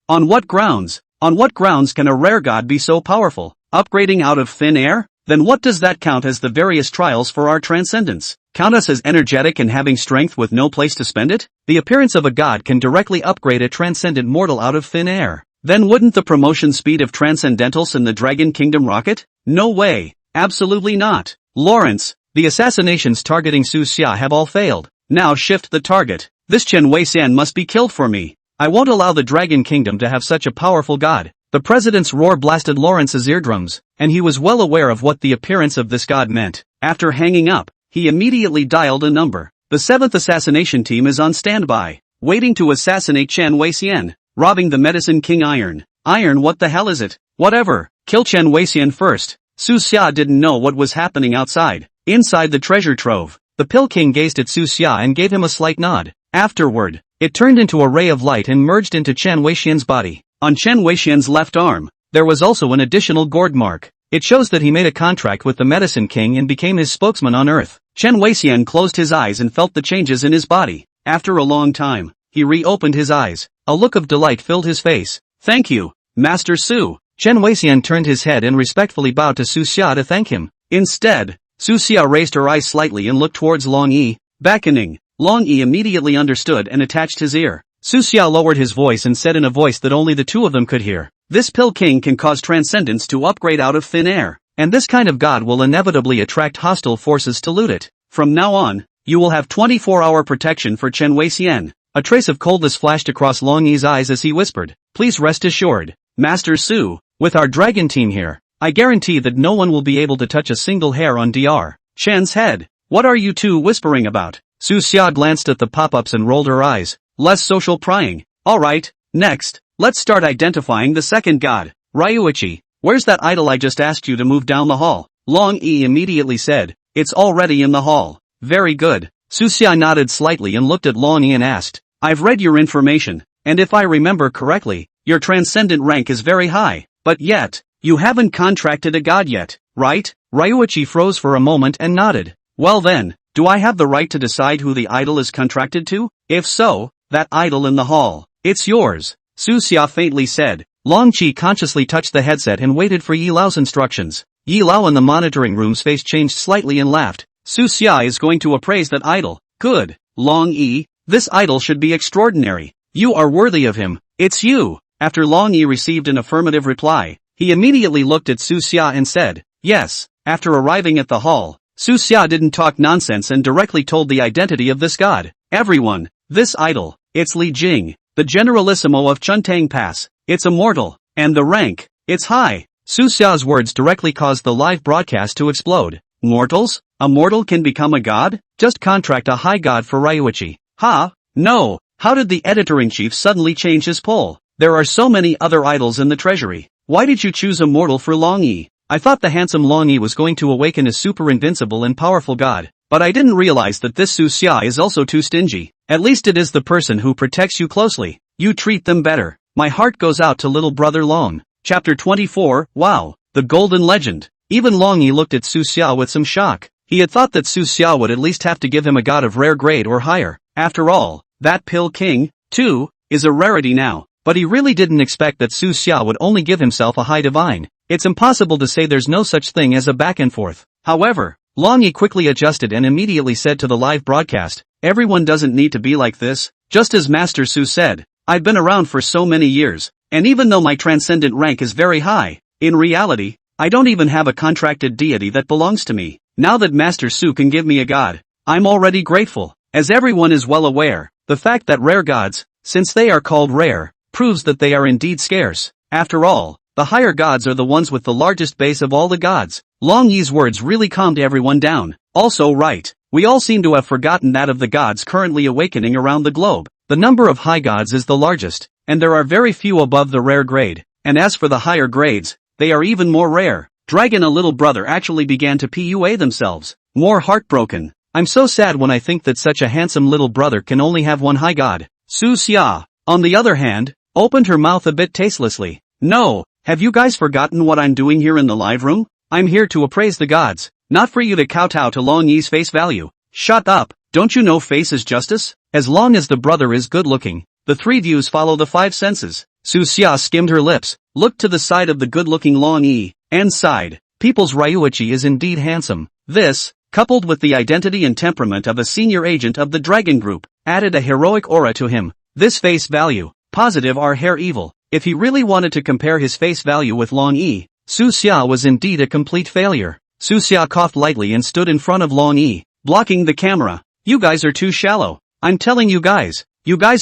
On what grounds? On what grounds can a rare god be so powerful? Upgrading out of thin air? Then what does that count as the various trials for our transcendence? Count us as energetic and having strength with no place to spend it? The appearance of a god can directly upgrade a transcendent mortal out of thin air. Then wouldn't the promotion speed of transcendentals in the Dragon Kingdom rocket? No way. Absolutely not. Lawrence, the assassinations targeting Su Xia have all failed. Now shift the target. This Chen Weixian must be killed for me. I won't allow the Dragon Kingdom to have such a powerful god. The president's roar blasted Lawrence's eardrums, and he was well aware of what the appearance of this god meant. After hanging up, he immediately dialed a number. The 7th assassination team is on standby, waiting to assassinate Chen Weixian, robbing the Medicine King Iron. Iron, what the hell is it? Whatever, kill Chen Weixian first. Su Xia didn't know what was happening outside. Inside the treasure trove, The Pill King gazed at Su Xia and gave him a slight nod. Afterward, it turned into a ray of light and merged into Chen Weixian's body. On Chen Weixian's left arm, there was also an additional gourd mark. It shows that he made a contract with the Medicine King and became his spokesman on Earth. Chen Weixian closed his eyes and felt the changes in his body. After a long time, he reopened his eyes. A look of delight filled his face. "Thank you, Master Su." Chen Weixian turned his head and respectfully bowed to Su Xia to thank him. Instead, Su Xia raised her eyes slightly and looked towards Long Yi, beckoning. Long Yi immediately understood and attached his ear. Su Xia lowered his voice and said in a voice that only the two of them could hear. "This Pill King can cause transcendence to upgrade out of thin air, and this kind of god will inevitably attract hostile forces to loot it. From now on, you will have 24-hour protection for Chen Weixian." A trace of coldness flashed across Long Yi's eyes as he whispered, "Please rest assured, Master Su, with our dragon team here, I guarantee that no one will be able to touch a single hair on Dr. Shen's head." "What are you two whispering about?" Su Xia glanced at the pop-ups and rolled her eyes. "Less social prying. Alright, next, let's start identifying the second god. Ryuichi, where's that idol I just asked you to move down the hall?" Long Yi immediately said, "It's already in the hall." "Very good." Su Xia nodded slightly and looked at Long Yi and asked, "I've read your information, and if I remember correctly, your transcendent rank is very high, but yet, you haven't contracted a god yet, right?" Ryuichi froze for a moment and nodded. "Well then, do I have the right to decide who the idol is contracted to? If so, that idol in the hall, it's yours," Su Xia faintly said. Long Qi consciously touched the headset and waited for Yi Lao's instructions. Yi Lao in the monitoring room's face changed slightly and laughed. "Su Xia is going to appraise that idol. Good, Long Yi, this idol should be extraordinary. You are worthy of him. It's you." After Long Yi received an affirmative reply, he immediately looked at Su Xia and said, "Yes." After arriving at the hall, Su Xia didn't talk nonsense and directly told the identity of this god. "Everyone, this idol, it's Li Jing, the Generalissimo of Chuntang Pass. It's immortal, and the rank, it's high." Su Xia's words directly caused the live broadcast to explode. "Mortals? A mortal can become a god? Just contract a high god for Ryuichi." "Ha? No, how did the editor-in-chief suddenly change his poll? There are so many other idols in the treasury. Why did you choose a mortal for Long Yi? I thought the handsome Long Yi was going to awaken a super invincible and powerful god, but I didn't realize that this Su Xia is also too stingy. At least it is the person who protects you closely. You treat them better. My heart goes out to little brother Long." Chapter 24, Wow, the Golden Legend. Even Long Yi looked at Su Xia with some shock. He had thought that Su Xia would at least have to give him a god of rare grade or higher. After all, that Pill King, too, is a rarity now. But he really didn't expect that Su Xia would only give himself a high divine. It's impossible to say there's no such thing as a back and forth. However, Long Yi quickly adjusted and immediately said to the live broadcast, "Everyone doesn't need to be like this." Just as Master Su said, "I've been around for so many years, and even though my transcendent rank is very high, in reality, I don't even have a contracted deity that belongs to me. Now that Master Su can give me a god, I'm already grateful." As everyone is well aware, the fact that rare gods, since they are called rare, proves that they are indeed scarce. After all, the higher gods are the ones with the largest base of all the gods. Long Yi's words really calmed everyone down. Also right, we all seem to have forgotten that of the gods currently awakening around the globe, the number of high gods is the largest, and there are very few above the rare grade, and as for the higher grades, they are even more rare. Dragon and little brother actually began to PUA themselves, more heartbroken. "I'm so sad when I think that such a handsome little brother can only have one high god." Su Xia, on the other hand, opened her mouth a bit tastelessly. "No, have you guys forgotten what I'm doing here in the live room? I'm here to appraise the gods, not for you to kowtow to Long Yi's face value." "Shut up, don't you know face is justice? As long as the brother is good looking, the three views follow the five senses." Su Xia skimmed her lips, looked to the side of the good-looking Long Yi, and sighed. People's Ryuichi is indeed handsome. This, coupled with the identity and temperament of a senior agent of the Dragon Group, added a heroic aura to him. This face value, positive are hair evil. If he really wanted to compare his face value with Long Yi, Su Xia was indeed a complete failure. Su Xia coughed lightly and stood in front of Long Yi, blocking the camera. "You guys are too shallow. I'm telling you guys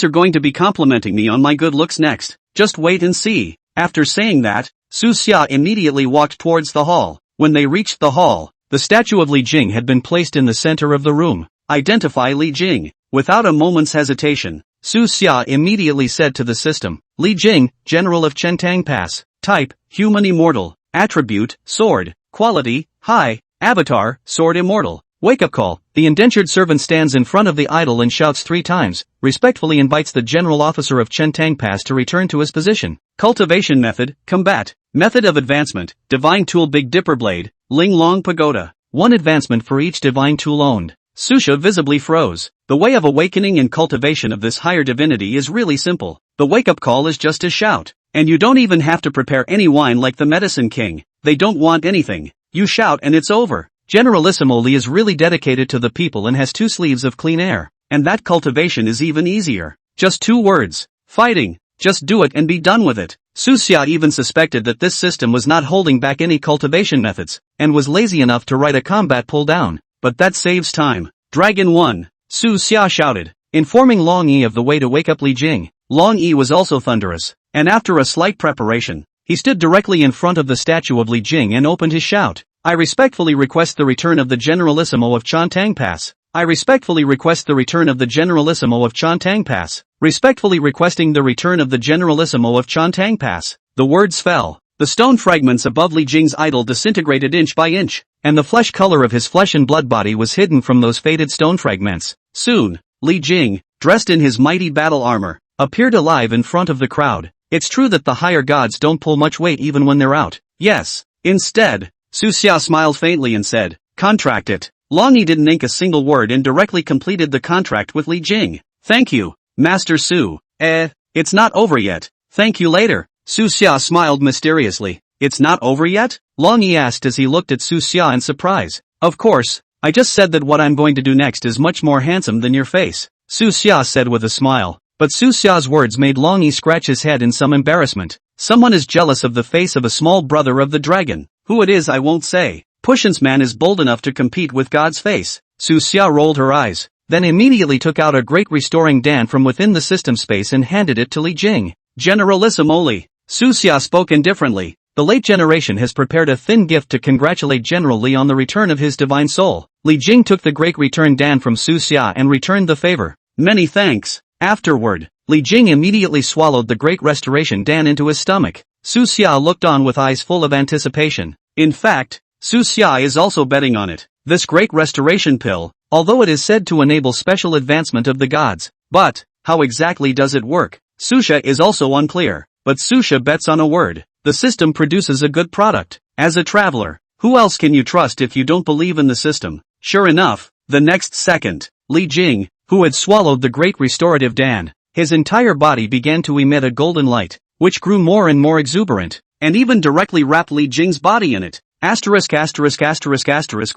are going to be complimenting me on my good looks next. Just wait and see." After saying that, Su Xia immediately walked towards the hall. When they reached the hall, the statue of Li Jing had been placed in the center of the room. "Identify Li Jing." Without a moment's hesitation, Su Xia immediately said to the system, "Li Jing, General of Chentang Pass. Type, human immortal. Attribute, sword. Quality, high. Avatar, sword immortal. Wake up call. The indentured servant stands in front of the idol and shouts 3 times, respectfully invites the general officer of Chentang Pass to return to his position. Cultivation method, combat. Method of advancement, divine tool Big Dipper Blade, Ling Long Pagoda. 1 advancement for each divine tool owned. Susha visibly froze. The way of awakening and cultivation of this higher divinity is really simple. The wake-up call is just a shout. And you don't even have to prepare any wine like the Medicine King. They don't want anything. You shout and it's over. Generalissimo Li is really dedicated to the people and has 2 sleeves of clean air. And that cultivation is even easier. Just 2 words. Fighting. Just do it and be done with it. Su Xia even suspected that this system was not holding back any cultivation methods, and was lazy enough to write a combat pull down. But that saves time. Dragon 1. Su Xia shouted, informing Long Yi of the way to wake up Li Jing. Long Yi was also thunderous, and after a slight preparation, he stood directly in front of the statue of Li Jing and opened his shout. I respectfully request the return of the Generalissimo of Chantang Pass. I respectfully request the return of the Generalissimo of Chantang Pass. Respectfully requesting the return of the Generalissimo of Chantang Pass. The words fell. The stone fragments above Li Jing's idol disintegrated inch by inch, and the flesh color of his flesh and blood body was hidden from those faded stone fragments. Soon, Li Jing, dressed in his mighty battle armor, appeared alive in front of the crowd. It's true that the higher gods don't pull much weight even when they're out. Yes. Instead, Su Xia smiled faintly and said, contract it. Long Yi didn't ink a single word and directly completed the contract with Li Jing. Thank you, Master Su. It's not over yet. Thank you later. Su Xia smiled mysteriously. It's not over yet? Long Yi asked as he looked at Su Xia in surprise. Of course, I just said that what I'm going to do next is much more handsome than your face, Su Xia said with a smile. But Su Xia's words made Long Yi scratch his head in some embarrassment. Someone is jealous of the face of a small brother of the dragon. Who it is I won't say. Pushins man is bold enough to compete with God's face. Su Xia rolled her eyes, then immediately took out a great restoring Dan from within the system space and handed it to Li Jing. Generalissimo Li. Su Xia spoke indifferently. The late generation has prepared a thin gift to congratulate General Li on the return of his divine soul. Li Jing took the great return Dan from Su Xia and returned the favor. Many thanks. Afterward, Li Jing immediately swallowed the great restoration Dan into his stomach. Su Xia looked on with eyes full of anticipation. In fact, Su Xia is also betting on it. This great restoration pill, although it is said to enable special advancement of the gods, but how exactly does it work? Su Xia is also unclear, but Su Xia bets on a word. The system produces a good product. As a traveler, who else can you trust if you don't believe in the system? Sure enough, the next second, Li Jing, who had swallowed the great restorative Dan, his entire body began to emit a golden light, which grew more and more exuberant, and even directly wrapped Li Jing's body in it. Asterisk.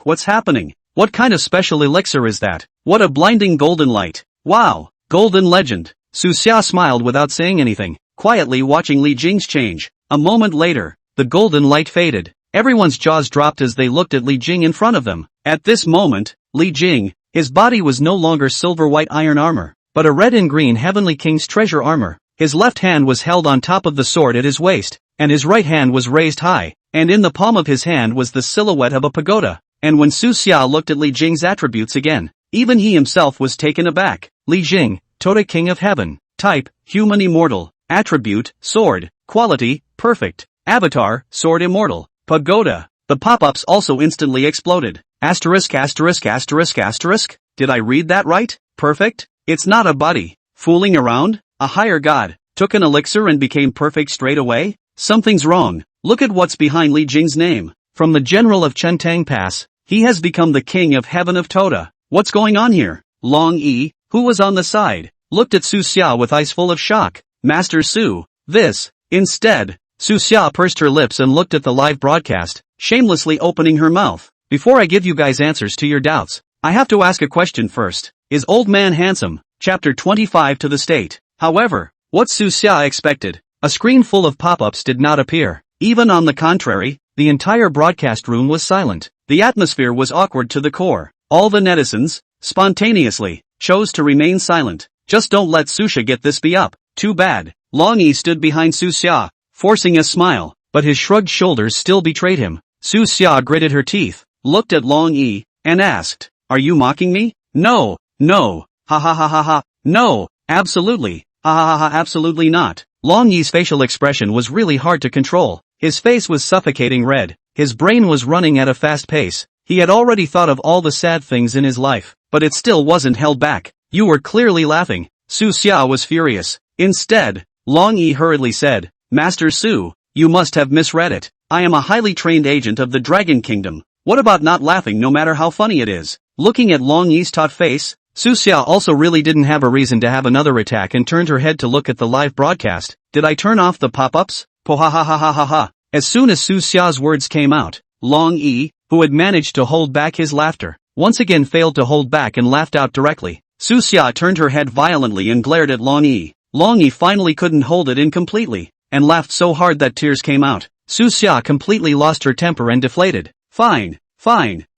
What's happening? What kind of special elixir is that? What a blinding golden light. Wow. Golden legend. Su Xia smiled without saying anything, quietly watching Li Jing's change. A moment later, the golden light faded. Everyone's jaws dropped as they looked at Li Jing in front of them. At this moment, Li Jing, his body was no longer silver white iron armor, but a red and green heavenly king's treasure armor. His left hand was held on top of the sword at his waist, and his right hand was raised high, and in the palm of his hand was the silhouette of a pagoda. And when Su Xia looked at Li Jing's attributes again, even he himself was taken aback. Li Jing, Toda King of Heaven. Type, human immortal. Attribute, sword. Quality, perfect. Avatar, sword immortal. Pagoda. The pop-ups also instantly exploded. Asterisk. Did I read that right? Perfect? It's not a buddy. Fooling around? A higher god took an elixir and became perfect straight away? Something's wrong. Look at what's behind Li Jing's name. From the general of Chentang Pass, he has become the king of heaven of Toda. What's going on here? Long Yi, who was on the side, looked at Su Xia with eyes full of shock. Master Su, this. Instead, Su Xia pursed her lips and looked at the live broadcast, shamelessly opening her mouth. Before I give you guys answers to your doubts, I have to ask a question first. Is old man handsome? Chapter 25 to the state. However, what Su Xia expected, a screen full of pop-ups did not appear. Even on the contrary, the entire broadcast room was silent. The atmosphere was awkward to the core. All the netizens, spontaneously, chose to remain silent. Just don't let Su Xia get this be up. Too bad. Long Yi stood behind Su Xia, forcing a smile, but his shrugged shoulders still betrayed him. Su Xia gritted her teeth, looked at Long Yi, and asked, are you mocking me? No, ha, no, absolutely, ha, absolutely not. Long Yi's facial expression was really hard to control. His face was suffocating red, his brain was running at a fast pace, He had already thought of all the sad things in his life, but it still wasn't held back. You were clearly laughing. Su Xia was furious. Instead, Long Yi hurriedly said, Master Su, you must have misread it. I am a highly trained agent of the Dragon Kingdom. What about not laughing no matter how funny it is? Looking at Long Yi's taut face, Su Xia also really didn't have a reason to have another attack and turned her head to look at the live broadcast. Did I turn off the pop-ups? Po ha ha ha ha ha ha. As soon as Su Xia's words came out, Long Yi, who had managed to hold back his laughter, once again failed to hold back and laughed out directly. Su Xia turned her head violently and glared at Long Yi. Long Yi finally couldn't hold it in completely, and laughed so hard that tears came out. Su Xia completely lost her temper and deflated. Fine,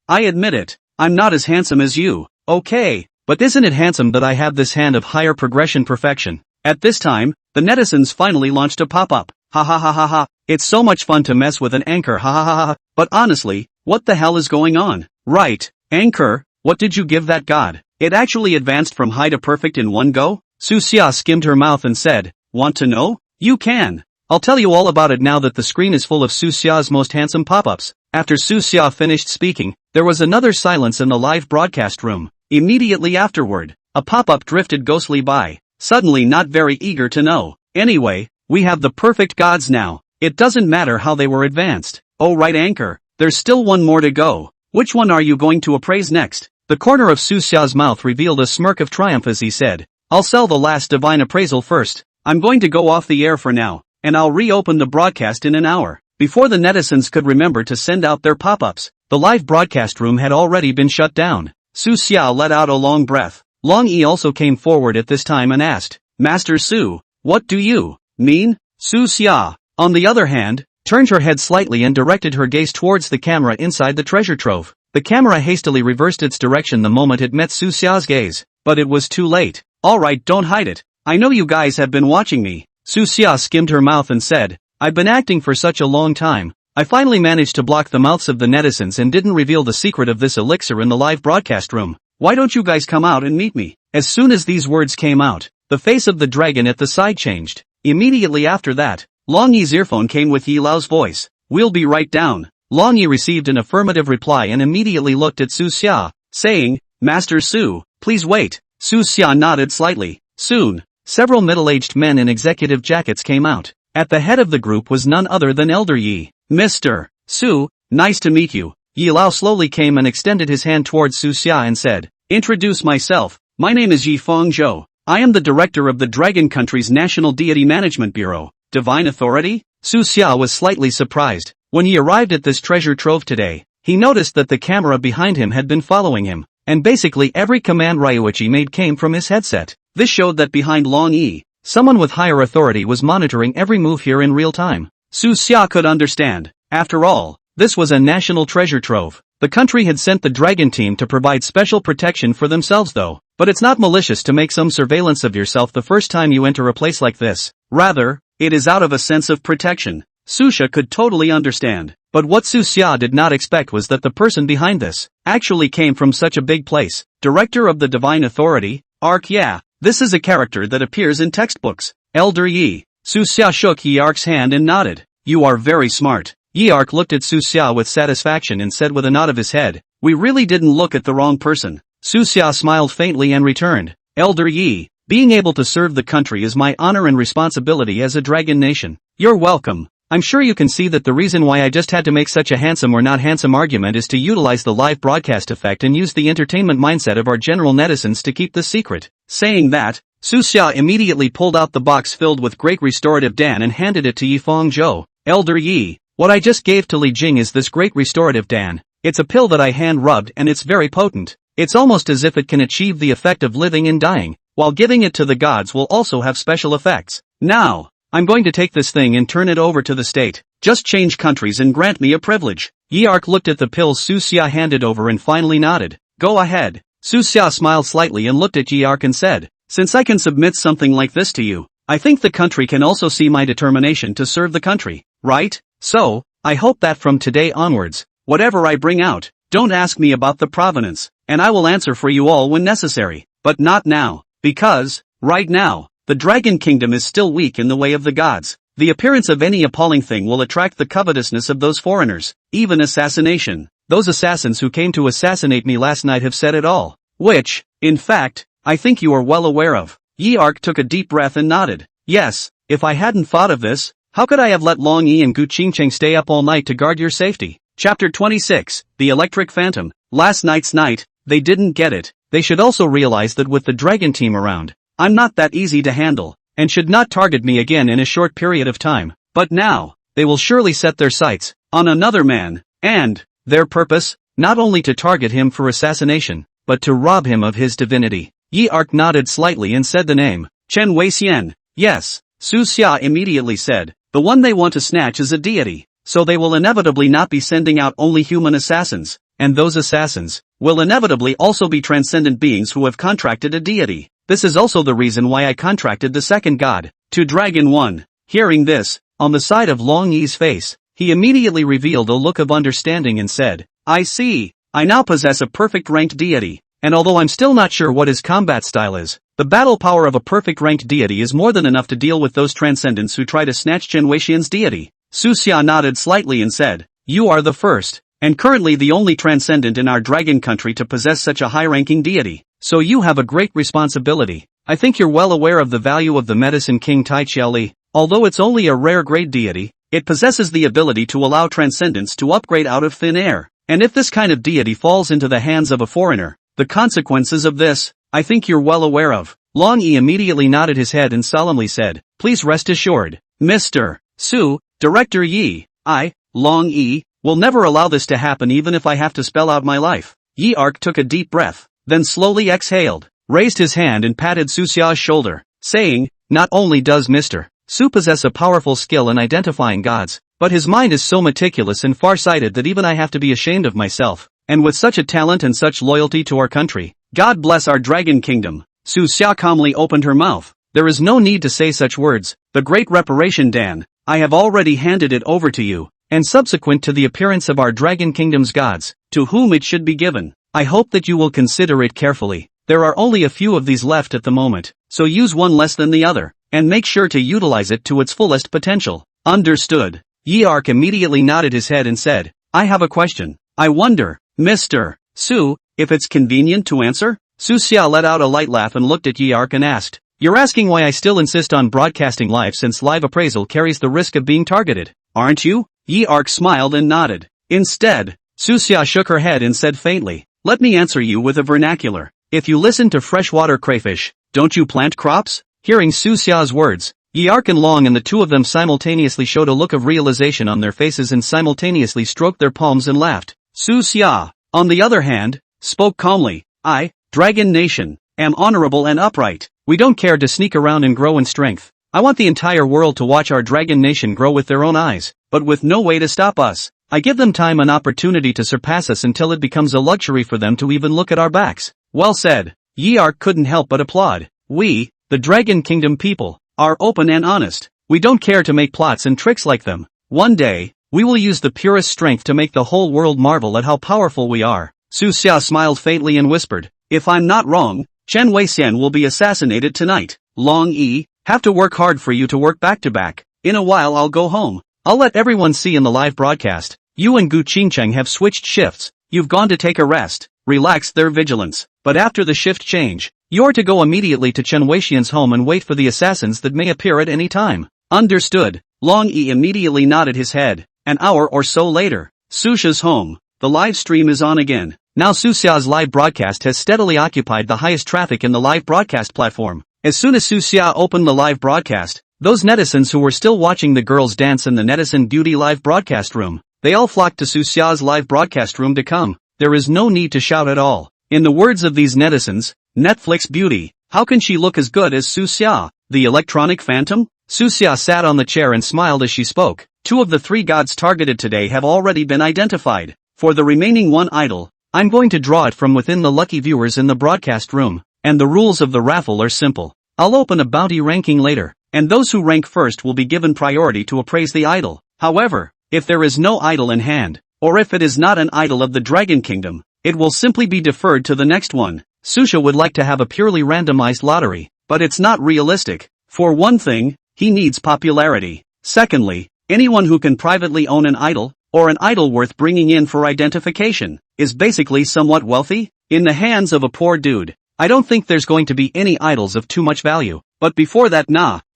I admit it. I'm not as handsome as you, okay, but isn't it handsome that I have this hand of higher progression perfection? At this time, the netizens finally launched a pop-up. Ha ha ha ha ha, it's so much fun to mess with an anchor ha ha ha ha, but honestly, what the hell is going on? Right, anchor, what did you give that god? It actually advanced from high to perfect in one go? Su Xia skimmed her mouth and said, want to know? You can. I'll tell you all about it now that the screen is full of Su Xia's most handsome pop-ups. After Su Xia finished speaking, there was another silence in the live broadcast room. Immediately afterward, a pop-up drifted ghostly by, suddenly not very eager to know. Anyway, we have the perfect gods now. It doesn't matter how they were advanced. Oh right anchor, there's still one more to go. Which one are you going to appraise next? The corner of Su Xia's mouth revealed a smirk of triumph as he said, I'll sell the last divine appraisal first. I'm going to go off the air for now, and I'll reopen the broadcast in an hour. Before the netizens could remember to send out their pop-ups, the live broadcast room had already been shut down. Su Xia let out a long breath. Long Yi also came forward at this time and asked, Master Su, what do you mean? Su Xia, on the other hand, turned her head slightly and directed her gaze towards the camera inside the treasure trove. The camera hastily reversed its direction the moment it met Su Xia's gaze, but it was too late. Alright, don't hide it. I know you guys have been watching me. Su Xia skimmed her mouth and said, I've been acting for such a long time. I finally managed to block the mouths of the netizens and didn't reveal the secret of this elixir in the live broadcast room. Why don't you guys come out and meet me? As soon as these words came out, the face of the dragon at the side changed. Immediately after that, Long Yi's earphone came with Yi Lao's voice. We'll be right down. Long Yi received an affirmative reply and immediately looked at Su Xia, saying, Master Su, please wait. Su Xia nodded slightly. Soon, several middle-aged men in executive jackets came out. At the head of the group was none other than Elder Yi. Mr. Su, nice to meet you. Yi Lao slowly came and extended his hand towards Su Xia and said, Introduce myself. My name is Yi Fengzhou. I am the director of the Dragon Country's National Deity Management Bureau. Divine Authority? Su Xia was slightly surprised. When he arrived at this treasure trove today, he noticed that the camera behind him had been following him, and basically every command Ryuichi made came from his headset. This showed that behind Long Yi, someone with higher authority was monitoring every move here in real time. Su Xia could understand. After all, this was a national treasure trove. The country had sent the dragon team to provide special protection for themselves though. But it's not malicious to make some surveillance of yourself the first time you enter a place like this. Rather, it is out of a sense of protection. Su Xia could totally understand. But what Su Xia did not expect was that the person behind this actually came from such a big place. Director of the Divine Authority, Arc. Yeah, this is a character that appears in textbooks. Elder Yi. Su Xia shook Yi Arc's hand and nodded. You are very smart. Yi Arc looked at Su Xia with satisfaction and said with a nod of his head, we really didn't look at the wrong person. Su Xia smiled faintly and returned, Elder Yi, being able to serve the country is my honor and responsibility as a dragon nation. You're welcome. I'm sure you can see that the reason why I just had to make such a handsome or not handsome argument is to utilize the live broadcast effect and use the entertainment mindset of our general netizens to keep this secret. Saying that, Su Xia immediately pulled out the box filled with great restorative Dan and handed it to Yi Fengzhou. Elder Yi, what I just gave to Li Jing is this great restorative Dan. It's a pill that I hand rubbed and it's very potent. It's almost as if it can achieve the effect of living and dying, while giving it to the gods will also have special effects. Now, I'm going to take this thing and turn it over to the state. Just change countries and grant me a privilege. Yi Arc looked at the pills Su Xia handed over and finally nodded. Go ahead. Su Xia smiled slightly and looked at Yi Arc and said, since I can submit something like this to you, I think the country can also see my determination to serve the country, right? So, I hope that from today onwards, whatever I bring out, don't ask me about the provenance, and I will answer for you all when necessary, but not now, because, right now, the Dragon Kingdom is still weak in the way of the gods. The appearance of any appalling thing will attract the covetousness of those foreigners, even assassination. those assassins who came to assassinate me last night have said it all. Which, in fact, I think you are well aware of. Yi Arc took a deep breath and nodded. Yes, if I hadn't thought of this, how could I have let Long Yi and Gu Qingcheng stay up all night to guard your safety? Chapter 26, The Electric Phantom. Last night's night, they didn't get it. They should also realize that with the dragon team around, I'm not that easy to handle, and should not target me again in a short period of time. But now, they will surely set their sights on another man, and their purpose, not only to target him for assassination, but to rob him of his divinity. Yi Arc nodded slightly and said the name, Chen Weixian. Yes, Su Xia immediately said, the one they want to snatch is a deity, so they will inevitably not be sending out only human assassins, and those assassins will inevitably also be transcendent beings who have contracted a deity. This is also the reason why I contracted the second god, to Dragon 1. Hearing this, on the side of Long Yi's face, he immediately revealed a look of understanding and said, I see, I now possess a perfect ranked deity, and although I'm still not sure what his combat style is, the battle power of a perfect ranked deity is more than enough to deal with those transcendents who try to snatch Chen Weixian's deity. Su Xia nodded slightly and said, you are the first, and currently the only transcendent in our dragon country to possess such a high-ranking deity, so you have a great responsibility. I think you're well aware of the value of the medicine King Tai Chiali. Although it's only a rare grade deity, it possesses the ability to allow transcendence to upgrade out of thin air, and if this kind of deity falls into the hands of a foreigner, the consequences of this, I think you're well aware of. Long Yi immediately nodded his head and solemnly said, please rest assured, Mr. Su, Director Yi, I, Long Yi, will never allow this to happen even if I have to spell out my life. Yi Arc took a deep breath, then slowly exhaled, raised his hand and patted Su Xia's shoulder, saying, not only does Mr. Su possess a powerful skill in identifying gods, but his mind is so meticulous and far-sighted that even I have to be ashamed of myself, and with such a talent and such loyalty to our country, God bless our dragon kingdom. Su Xia calmly opened her mouth. There is no need to say such words, the great reparation Dan, I have already handed it over to you, and subsequent to the appearance of our dragon kingdom's gods, to whom it should be given, I hope that you will consider it carefully. There are only a few of these left at the moment, so use one less than the other, and make sure to utilize it to its fullest potential. Understood. Yi Arc immediately nodded his head and said, I have a question. I wonder, Mr. Su, if it's convenient to answer? Su Xia let out a light laugh and looked at Yi Arc and asked, you're asking why I still insist on broadcasting live since live appraisal carries the risk of being targeted, aren't you? Yi Arc smiled and nodded. Instead, Su Xia shook her head and said faintly, let me answer you with a vernacular. If you listen to freshwater crayfish, don't you plant crops? Hearing Su Xia's words, Yi Arc and Long and the two of them simultaneously showed a look of realization on their faces and simultaneously stroked their palms and laughed. Su Xia, on the other hand, spoke calmly, I, Dragon Nation, am honorable and upright. We don't care to sneak around and grow in strength. I want the entire world to watch our Dragon Nation grow with their own eyes, but with no way to stop us. I give them time and opportunity to surpass us until it becomes a luxury for them to even look at our backs. Well said. Yi Arc couldn't help but applaud. We, the Dragon Kingdom people, are open and honest. We don't care to make plots and tricks like them. One day, we will use the purest strength to make the whole world marvel at how powerful we are. Su Xia smiled faintly and whispered, if I'm not wrong, Chen Weixian will be assassinated tonight. Long Yi, have to work hard for you to work back to back. In a while I'll go home. I'll let everyone see in the live broadcast. You and Gu Qingcheng have switched shifts. You've gone to take a rest, relaxed their vigilance. But after the shift change, you're to go immediately to Chen Weixian's home and wait for the assassins that may appear at any time. Understood. Long Yi immediately nodded his head. An hour or so later, Su Xia's home. The live stream is on again. Now Su Xia's live broadcast has steadily occupied the highest traffic in the live broadcast platform. As soon as Su Xia opened the live broadcast, those netizens who were still watching the girls dance in the Netizen Beauty live broadcast room, they all flocked to Su Xia's live broadcast room to come. There is no need to shout at all. In the words of these netizens, Netflix beauty, how can she look as good as Su Xia, the electronic phantom? Su Xia sat on the chair and smiled as she spoke. Two of the three gods targeted today have already been identified. For the remaining one idol, I'm going to draw it from within the lucky viewers in the broadcast room, and the rules of the raffle are simple. I'll open a bounty ranking later, and those who rank first will be given priority to appraise the idol. However, if there is no idol in hand, or if it is not an idol of the Dragon Kingdom, it will simply be deferred to the next one. Susha would like to have a purely randomized lottery, but it's not realistic. For one thing, he needs popularity. Secondly, anyone who can privately own an idol, or an idol worth bringing in for identification, is basically somewhat wealthy, in the hands of a poor dude. I don't think there's going to be any idols of too much value, but before that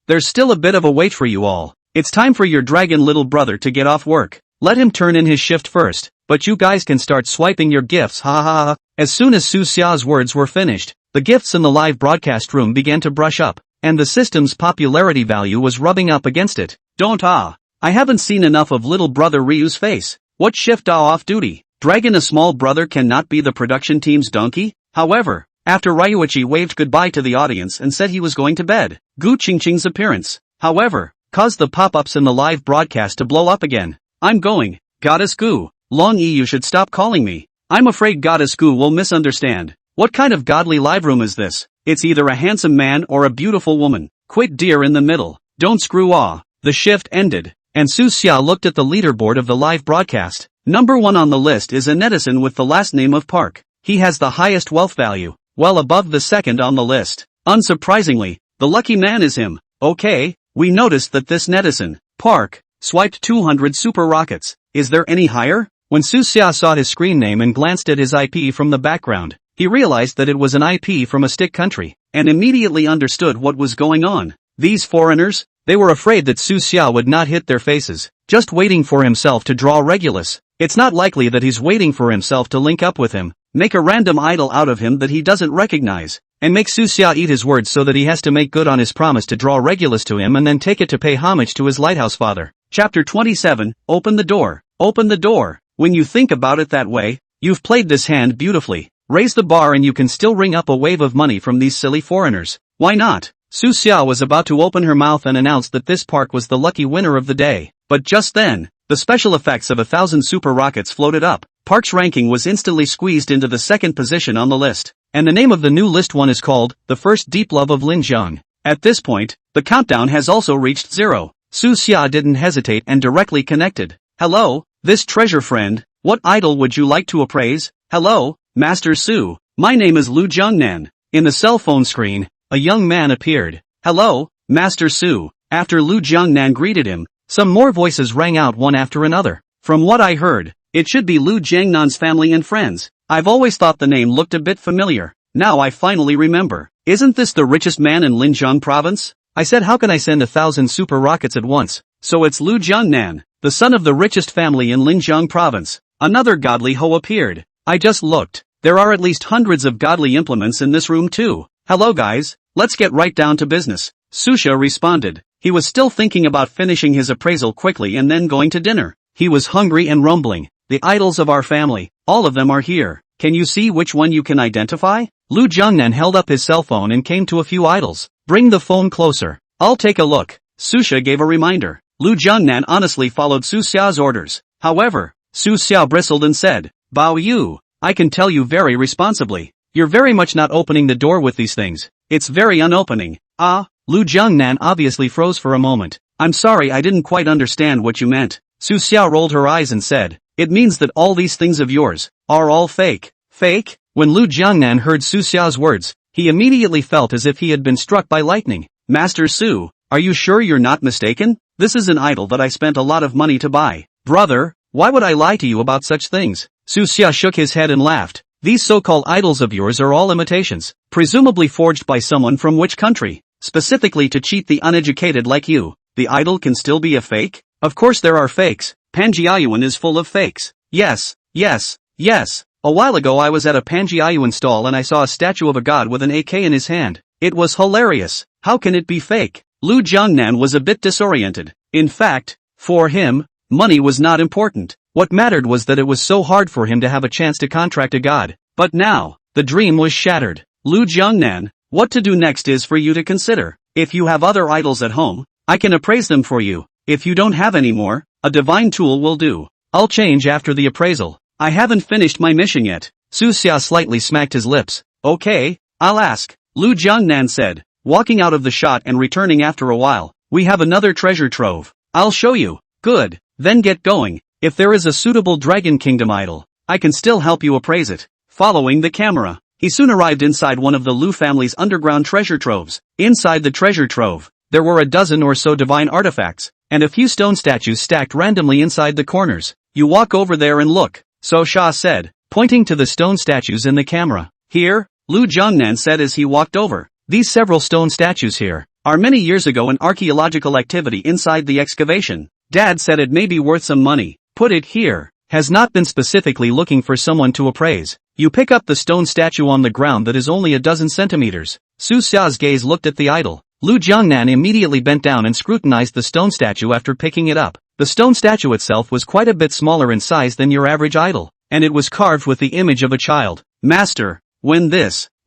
there's still a bit of a wait for you all. It's time for your dragon little brother to get off work. Let him turn in his shift first, but you guys can start swiping your gifts, ha ha ha. As soon as Su Xia's words were finished, the gifts in the live broadcast room began to brush up, and the system's popularity value was rubbing up against it. I haven't seen enough of little brother Ryu's face. What shift off duty? Dragon a small brother cannot be the production team's donkey? However, after Ryuichi waved goodbye to the audience and said he was going to bed, Gu Qingqing's appearance, however, caused the pop-ups in the live broadcast to blow up again. I'm going, Goddess Gu. Long E, you should stop calling me. I'm afraid Goddess Gu will misunderstand. What kind of godly live room is this? It's either a handsome man or a beautiful woman. Quit dear in the middle. Don't screw ah. The shift ended, and Su Xia looked at the leaderboard of the live broadcast. Number 1 on the list is a netizen with the last name of Park. He has the highest wealth value, well above the second on the list. Unsurprisingly, the lucky man is him. Okay, we noticed that this netizen, Park, swiped 200 super rockets. Is there any higher? When Su Xia saw his screen name and glanced at his IP from the background, he realized that it was an IP from a stick country, and immediately understood what was going on. These foreigners, they were afraid that Su Xia would not hit their faces, just waiting for himself to draw Regulus. It's not likely that he's waiting for himself to link up with him, make a random idol out of him that he doesn't recognize, and make Su Xia eat his words so that he has to make good on his promise to draw Regulus to him and then take it to pay homage to his lighthouse father. Chapter 27, Open the door. Open the door. When you think about it that way, you've played this hand beautifully. Raise the bar and you can still ring up a wave of money from these silly foreigners. Why not? Su Xia was about to open her mouth and announce that this Park was the lucky winner of the day. But just then, the special effects of 1,000 super rockets floated up. Park's ranking was instantly squeezed into the second position on the list. And the name of the new list one is called, The First Deep Love of Lin Zhang. At this point, the countdown has also reached 0. Su Xia didn't hesitate and directly connected. Hello, this treasure friend, what idol would you like to appraise? Hello, Master Su, my name is Lu Zhongnan. In the cell phone screen, a young man appeared. Hello, Master Su. After Lu Zhongnan greeted him, some more voices rang out one after another. From what I heard, it should be Lu Jiangnan's family and friends. I've always thought the name looked a bit familiar. Now I finally remember. Isn't this the richest man in Linjiang province? I said, how can I send 1,000 super rockets at once? So it's Lu Jiangnan, the son of the richest family in Linjiang province. Another godly Ho appeared. I just looked. There are at least hundreds of godly implements in this room too. Hello guys, let's get right down to business. Susha responded. He was still thinking about finishing his appraisal quickly and then going to dinner. He was hungry and rumbling. The idols of our family, all of them are here. Can you see which one you can identify? Lu Jiangnan held up his cell phone and came to a few idols. Bring the phone closer. I'll take a look. Susha gave a reminder. Lu Jiangnan honestly followed Su Xia's orders. However, Su Xia bristled and said, Bao Yu, I can tell you very responsibly. You're very much not opening the door with these things. It's very unopening. Ah, Lu Jiangnan obviously froze for a moment. I'm sorry, I didn't quite understand what you meant. Su Xia rolled her eyes and said, it means that all these things of yours are all fake. Fake? When Lu Jiangnan heard Su Xia's words, he immediately felt as if he had been struck by lightning. Master Su, are you sure you're not mistaken? This is an idol that I spent a lot of money to buy. Brother, why would I lie to you about such things? Su Xia shook his head and laughed. These so-called idols of yours are all imitations, presumably forged by someone from which country, specifically to cheat the uneducated like you. The idol can still be a fake? Of course there are fakes. Panjiayuan is full of fakes. Yes. A while ago I was at a Panjiayuan stall and I saw a statue of a god with an AK in his hand. It was hilarious. How can it be fake? Lu Jiangnan was a bit disoriented. In fact, for him, money was not important. What mattered was that it was so hard for him to have a chance to contract a god. But now, the dream was shattered. Lu Jiangnan, what to do next is for you to consider. If you have other idols at home, I can appraise them for you. If you don't have any more, a divine tool will do. I'll change after the appraisal. I haven't finished my mission yet. Su Xia slightly smacked his lips. Okay, I'll ask. Lu Jiangnan said, walking out of the shot and returning after a while. We have another treasure trove. I'll show you. Good, then get going. If there is a suitable Dragon Kingdom idol, I can still help you appraise it. Following the camera, he soon arrived inside one of the Lu family's underground treasure troves. Inside the treasure trove, there were a dozen or so divine artifacts, and a few stone statues stacked randomly inside the corners. you walk over there and look, So Sha said, pointing to the stone statues in the camera. Here, Lu Jiangnan said as he walked over. These several stone statues here are many years ago an archaeological activity inside the excavation. Dad said it may be worth some money. Put it here. Has not been specifically looking for someone to appraise. You pick up the stone statue on the ground that is only a dozen centimeters. Su Xia's gaze looked at the idol. Lu Jiangnan immediately bent down and scrutinized the stone statue after picking it up. The stone statue itself was quite a bit smaller in size than your average idol, and it was carved with the image of a child. Master, when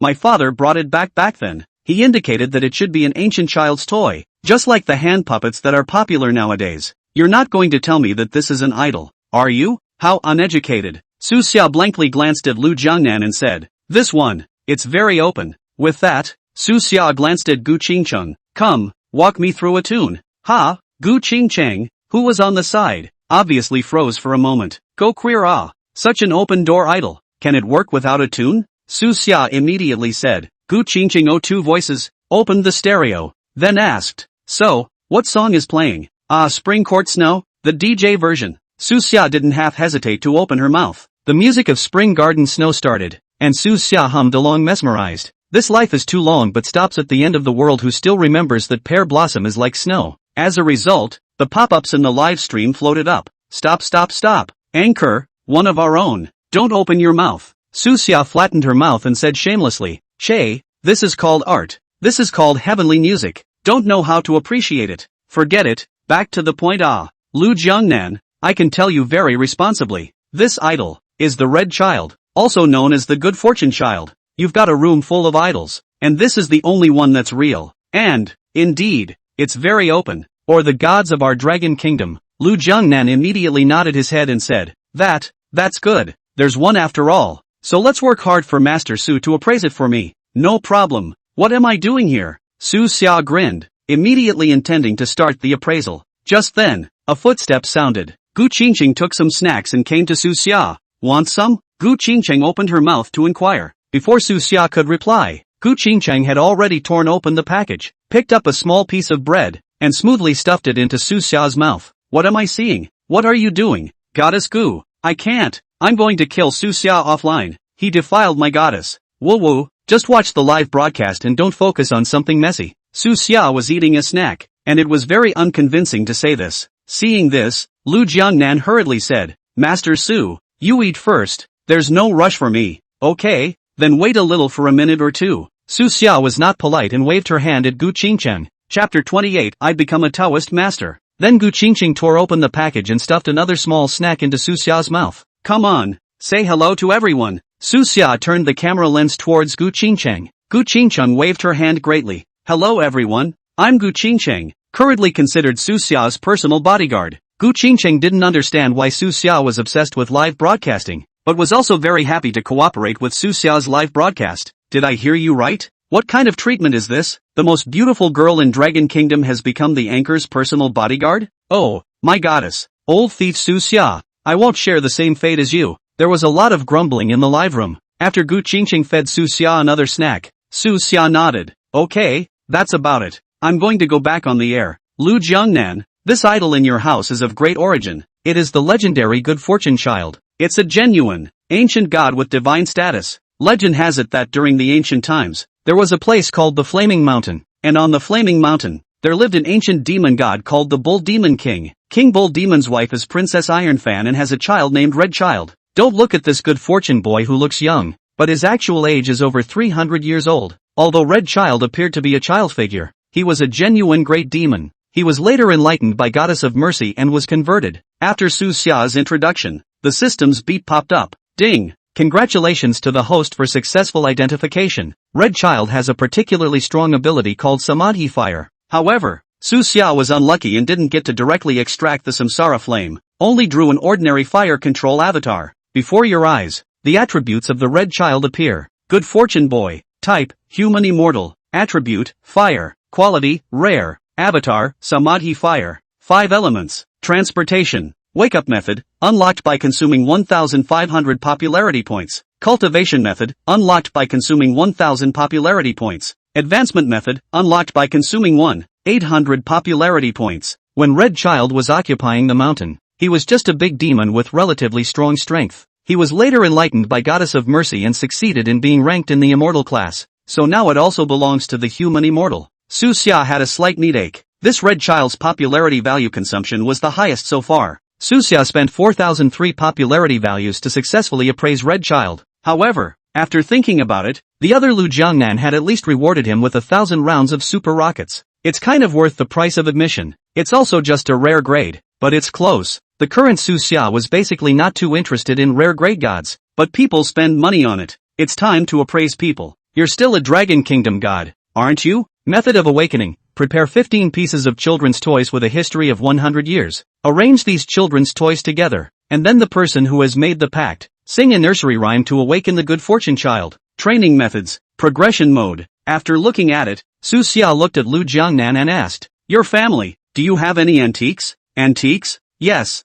my father brought it back then. He indicated that it should be an ancient child's toy, just like the hand puppets that are popular nowadays. You're not going to tell me that this is an idol, are you? How uneducated. Su Xia blankly glanced at Lu Jiangnan and said, this one, it's very open. With that, Su Xia glanced at Gu Qingcheng. Come, walk me through a tune. Ha, Gu Qingcheng, who was on the side, obviously froze for a moment. Go queer ah, such an open door idol, can it work without a tune? Su Xia immediately said. Gu Qingcheng two voices, opened the stereo, then asked, so, what song is playing? Ah, Spring Court Snow, the DJ version. Su Xia didn't half hesitate to open her mouth. The music of Spring Garden Snow started, and Su Xia hummed along mesmerized. This life is too long but stops at the end of the world who still remembers that pear blossom is like snow. As a result, the pop-ups in the live stream floated up. Stop. Anchor, one of our own. Don't open your mouth. Su Xia flattened her mouth and said shamelessly, Che, this is called art. This is called heavenly music. Don't know how to appreciate it. Forget it, back to the point ah. Lu Jiangnan, I can tell you very responsibly. This idol is the Red Child, also known as the Good Fortune Child. You've got a room full of idols, and this is the only one that's real. And, indeed, it's very open. Or the gods of our dragon kingdom. Lu Jiangnan immediately nodded his head and said, that's good. There's one after all. So let's work hard for Master Su to appraise it for me. No problem. What am I doing here? Su Xia grinned, immediately intending to start the appraisal. Just then, a footstep sounded. Gu Qingcheng took some snacks and came to Su Xia. Want some? Gu Qingcheng opened her mouth to inquire. Before Su Xia could reply, Gu Qingcheng had already torn open the package, picked up a small piece of bread, and smoothly stuffed it into Su Xia's mouth. What am I seeing? What are you doing? Goddess Gu. I can't. I'm going to kill Su Xia offline. He defiled my goddess. Woo, just watch the live broadcast and don't focus on something messy. Su Xia was eating a snack, and it was very unconvincing to say this. Seeing this, Lu Jiangnan hurriedly said, Master Su, you eat first. There's no rush for me. Okay, then wait a little for a minute or two. Su Xia was not polite and waved her hand at Gu Qingcheng. Chapter 28 I become a Taoist master. Then Gu Qingcheng tore open the package and stuffed another small snack into Su Xia's mouth. Come on, say hello to everyone. Su Xia turned the camera lens towards Gu Qingcheng. Gu Qingcheng waved her hand greatly. Hello everyone, I'm Gu Qingcheng, currently considered Su Xia's personal bodyguard. Gu Qingcheng didn't understand why Su Xia was obsessed with live broadcasting, but was also very happy to cooperate with Su Xia's live broadcast. Did I hear you right? What kind of treatment is this? The most beautiful girl in Dragon Kingdom has become the anchor's personal bodyguard? Oh, my goddess, old thief Su Xia, I won't share the same fate as you. There was a lot of grumbling in the live room. After Gu Qingcheng fed Su Xia another snack, Su Xia nodded. Okay, that's about it. I'm going to go back on the air. Lu Jiangnan, this idol in your house is of great origin. It is the legendary Good Fortune Child. It's a genuine, ancient god with divine status. Legend has it that during the ancient times, there was a place called the Flaming Mountain, and on the Flaming Mountain, there lived an ancient demon god called the Bull Demon King. King Bull Demon's wife is Princess Ironfan and has a child named Red Child. Don't look at this good fortune boy who looks young, but his actual age is over 300 years old. Although Red Child appeared to be a child figure, he was a genuine great demon. He was later enlightened by Goddess of Mercy and was converted. After Su Xia's introduction, the system's beep popped up. Ding! Congratulations to the host for successful identification. Red Child has a particularly strong ability called Samadhi Fire. However, Su Xia was unlucky and didn't get to directly extract the Samsara flame, only drew an ordinary fire control avatar. Before your eyes, the attributes of the Red Child appear. Good Fortune Boy. Type, Human Immortal. Attribute, Fire. Quality, Rare. Avatar, Samadhi Fire. 5 elements. Transportation. Wake up method, unlocked by consuming 1,500 popularity points. Cultivation method, unlocked by consuming 1,000 popularity points. Advancement method, unlocked by consuming 1,800 popularity points. When Red Child was occupying the mountain, He was just a big demon with relatively strong strength. He was later enlightened by Goddess of Mercy and succeeded in being ranked in the immortal class, so now it also belongs to the human immortal. Su Xia had a slight need ache. This red child's popularity value consumption was the highest so far. Su Xia spent 4,003 popularity values to successfully appraise red child. However, after thinking about it, the other Lu Jiangnan had at least rewarded him with 1,000 rounds of super rockets. It's kind of worth the price of admission. It's also just a rare grade, but it's close. The current Su Xia was basically not too interested in rare grade gods, but people spend money on it. It's time to appraise people. You're still a Dragon Kingdom god, aren't you? Method of awakening. Prepare 15 pieces of children's toys with a history of 100 years. Arrange these children's toys together, and then the person who has made the pact. Sing a nursery rhyme to awaken the good fortune child. Training methods. Progression mode. After looking at it, Su Xia looked at Lu Jiangnan and asked, "Your family, do you have any antiques?" "Antiques? Yes.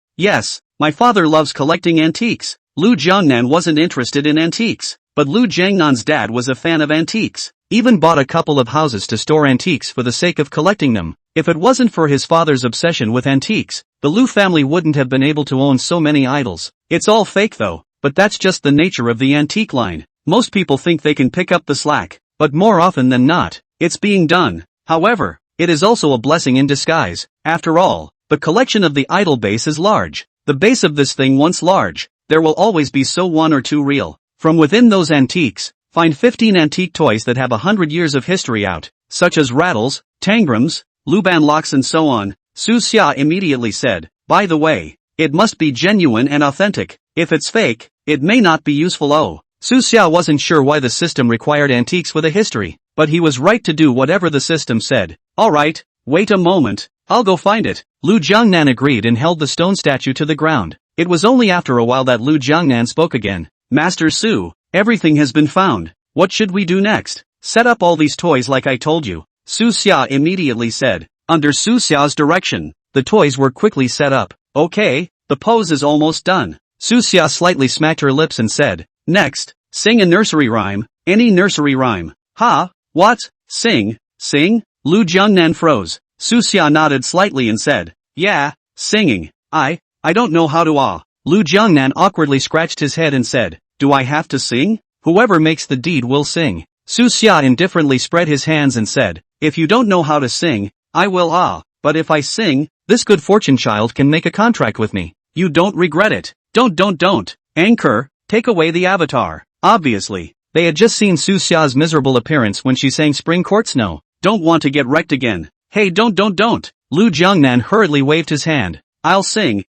My father loves collecting antiques." Lu Jiangnan wasn't interested in antiques, but Lu Jiangnan's dad was a fan of antiques. Even bought a couple of houses to store antiques for the sake of collecting them. If it wasn't for his father's obsession with antiques, the Lu family wouldn't have been able to own so many idols. It's all fake though, but that's just the nature of the antique line. Most people think they can pick up the slack, but more often than not, it's being done. However, it is also a blessing in disguise. After all, the collection of the idol base is large. The base of this thing once large, there will always be so one or two real. From within those antiques, find 15 antique toys that have 100 years of history out, such as rattles, tangrams, luban locks and so on. Su Xia immediately said, "By the way, it must be genuine and authentic. If it's fake, it may not be useful." Oh. Su Xia wasn't sure why the system required antiques with a history, but he was right to do whatever the system said. "Alright, wait a moment, I'll go find it." Lu Jiangnan agreed and held the stone statue to the ground. It was only after a while that Lu Jiangnan spoke again. "Master Su, everything has been found. What should we do next?" "Set up all these toys like I told you," Su Xia immediately said. Under Su Xia's direction, the toys were quickly set up. "Okay, the pose is almost done." Su Xia slightly smacked her lips and said, "Next, sing a nursery rhyme, any nursery rhyme." "Ha? What? Sing? Lu Jiangnan froze. Su Xia nodded slightly and said, "Yeah, singing. I don't know how to Lu Jiangnan awkwardly scratched his head and said, "Do I have to sing? Whoever makes the deed will sing." Su Xia indifferently spread his hands and said, "If you don't know how to sing, I will but if I sing, this good fortune child can make a contract with me. You don't regret it. Don't. Anchor, take away the avatar." Obviously, they had just seen Su Xia's miserable appearance when she sang Spring Court Snow. "Don't want to get wrecked again." "Hey, don't. Lu Jiangnan hurriedly waved his hand. I'll sing.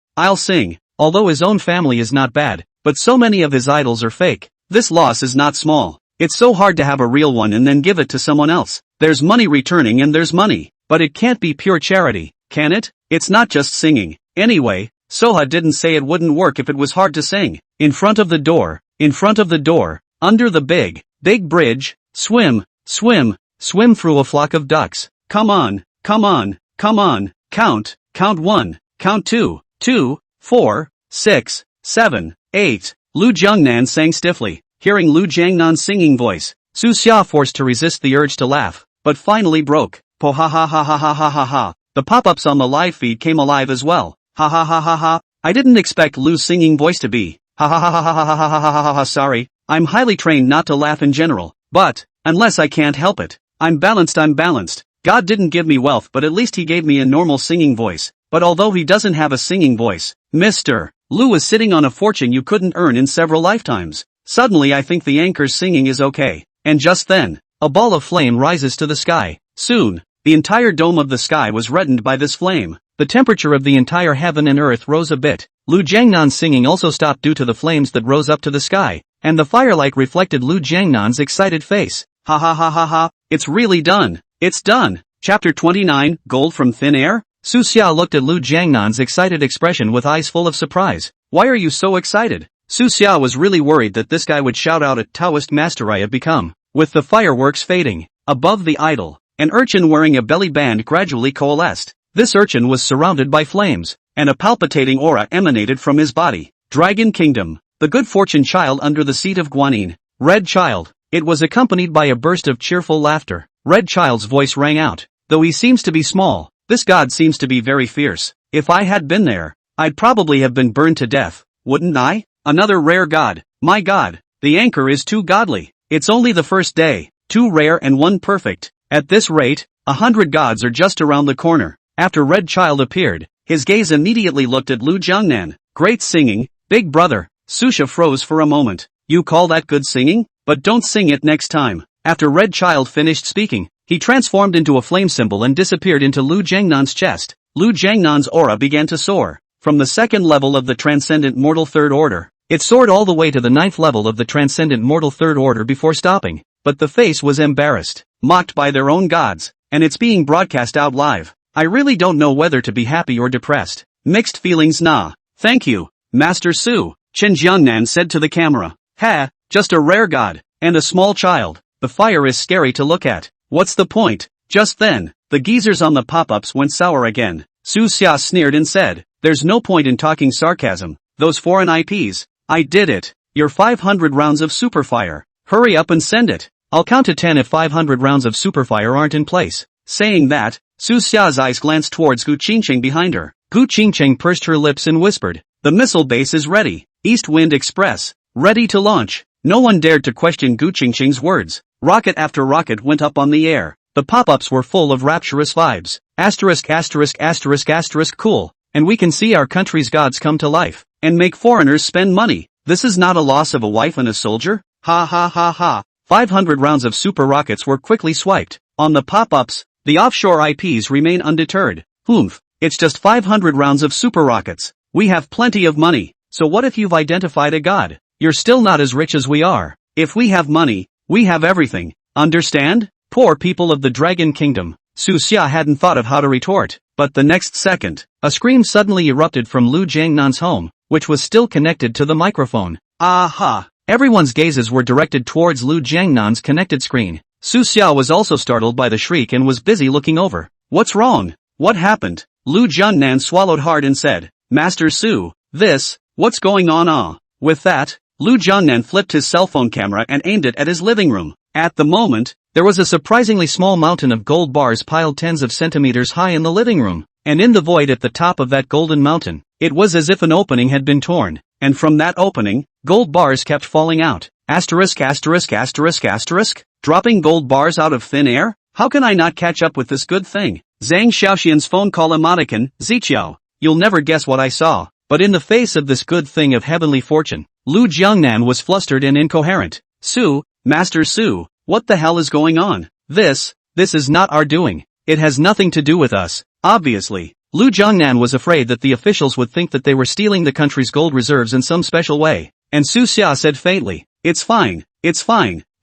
Although his own family is not bad, but so many of his idols are fake. This loss is not small. It's so hard to have a real one and then give it to someone else. There's money returning and there's money, but it can't be pure charity, can it? It's not just singing. Anyway, Soha didn't say it wouldn't work if it was hard to sing. In front of the door, under the big bridge, swim through a flock of ducks. Come on, count 1, count 2, 4, 6, 7, 8. Lu Jiangnan sang stiffly. Hearing Lu Jiangnan's singing voice, Su Xia forced to resist the urge to laugh, but finally broke. Po ha ha ha ha ha ha ha ha. The pop-ups on the live feed came alive as well. Ha ha ha ha ha. I didn't expect Lu's singing voice to be. Ha ha ha ha ha ha ha ha ha ha. Sorry, I'm highly trained not to laugh in general, but, unless I can't help it. I'm balanced. God didn't give me wealth, but at least he gave me a normal singing voice. But although he doesn't have a singing voice, Mr. Lu is sitting on a fortune you couldn't earn in several lifetimes. Suddenly I think the anchor's singing is okay. And just then, a ball of flame rises to the sky. Soon, the entire dome of the sky was reddened by this flame. The temperature of the entire heaven and earth rose a bit. Lu Jiangnan's singing also stopped due to the flames that rose up to the sky, and the firelight reflected Lu Jiangnan's excited face. Ha ha ha ha ha, it's really done. It's done. Chapter 29, Gold from Thin Air? Su Xia looked at Lu Jiangnan's excited expression with eyes full of surprise. Why are you so excited? Su Xia was really worried that this guy would shout out at Taoist master I have become. With the fireworks fading, above the idol, an urchin wearing a belly band gradually coalesced. This urchin was surrounded by flames, and a palpitating aura emanated from his body. Dragon Kingdom, the good fortune child under the seat of Guanyin. Red child. It was accompanied by a burst of cheerful laughter. Red child's voice rang out. Though he seems to be small, this god seems to be very fierce. If I had been there, I'd probably have been burned to death, wouldn't I? Another rare god. My god, the anchor is too godly. It's only the first day, 2 rare and 1 perfect. At this rate, 100 gods are just around the corner. After Red Child appeared, his gaze immediately looked at Lu Jiangnan. Great singing, big brother. Susha froze for a moment. You call that good singing? But don't sing it next time. After Red Child finished speaking, he transformed into a flame symbol and disappeared into Lu Jiangnan's chest. Lu Jiangnan's aura began to soar. From the 2nd level of the Transcendent Mortal 3rd Order, it soared all the way to the 9th level of the Transcendent Mortal 3rd Order before stopping. But the face was embarrassed, mocked by their own gods, and it's being broadcast out live. I really don't know whether to be happy or depressed. Mixed feelings nah. Thank you, Master Su, Chen Jiangnan said to the camera. Ha, just a rare god, and a small child. The fire is scary to look at. What's the point? Just then, the geezers on the pop-ups went sour again. Su Xia sneered and said, there's no point in talking sarcasm. Those foreign IPs. I did it. Your 500 rounds of superfire. Hurry up and send it. I'll count to 10 if 500 rounds of superfire aren't in place. Saying that, Su Xia's eyes glanced towards Gu Qingcheng behind her. Gu Qingcheng pursed her lips and whispered, the missile base is ready. East Wind Express. Ready to launch. No one dared to question Gu Qingcheng's words. Rocket after rocket went up on the air. The pop-ups were full of rapturous vibes. Asterisk asterisk asterisk asterisk cool. And we can see our country's gods come to life. And make foreigners spend money. This is not a loss of a wife and a soldier? Ha ha ha ha. 500 rounds of super rockets were quickly swiped. On the pop-ups, the offshore IPs remain undeterred. Oomph. It's just 500 rounds of super rockets. We have plenty of money. So what if you've identified a god? You're still not as rich as we are. If we have money, we have everything. Understand? Poor people of the Dragon Kingdom. Su Xia hadn't thought of how to retort, but the next second, a scream suddenly erupted from Lu Jiangnan's home, which was still connected to the microphone. Aha! Everyone's gazes were directed towards Lu Jiangnan's connected screen. Su Xia was also startled by the shriek and was busy looking over. What's wrong? What happened? Lu Jiangnan swallowed hard and said, Master Su, what's going on? With that, Lu Jiangnan flipped his cell phone camera and aimed it at his living room. At the moment, there was a surprisingly small mountain of gold bars piled tens of centimeters high in the living room, and in the void at the top of that golden mountain, it was as if an opening had been torn, and from that opening, gold bars kept falling out. Asterisk asterisk asterisk asterisk, dropping gold bars out of thin air? How can I not catch up with this good thing? Zhang Xiaoxian's phone call emoticon, Ziqiao. You'll never guess what I saw. But in the face of this good thing of heavenly fortune, Lu Jiangnan was flustered and incoherent. Su, Master Su, what the hell is going on? This is not our doing. It has nothing to do with us. Obviously, Lu Jiangnan was afraid that the officials would think that they were stealing the country's gold reserves in some special way. And Su Xia said faintly, it's fine.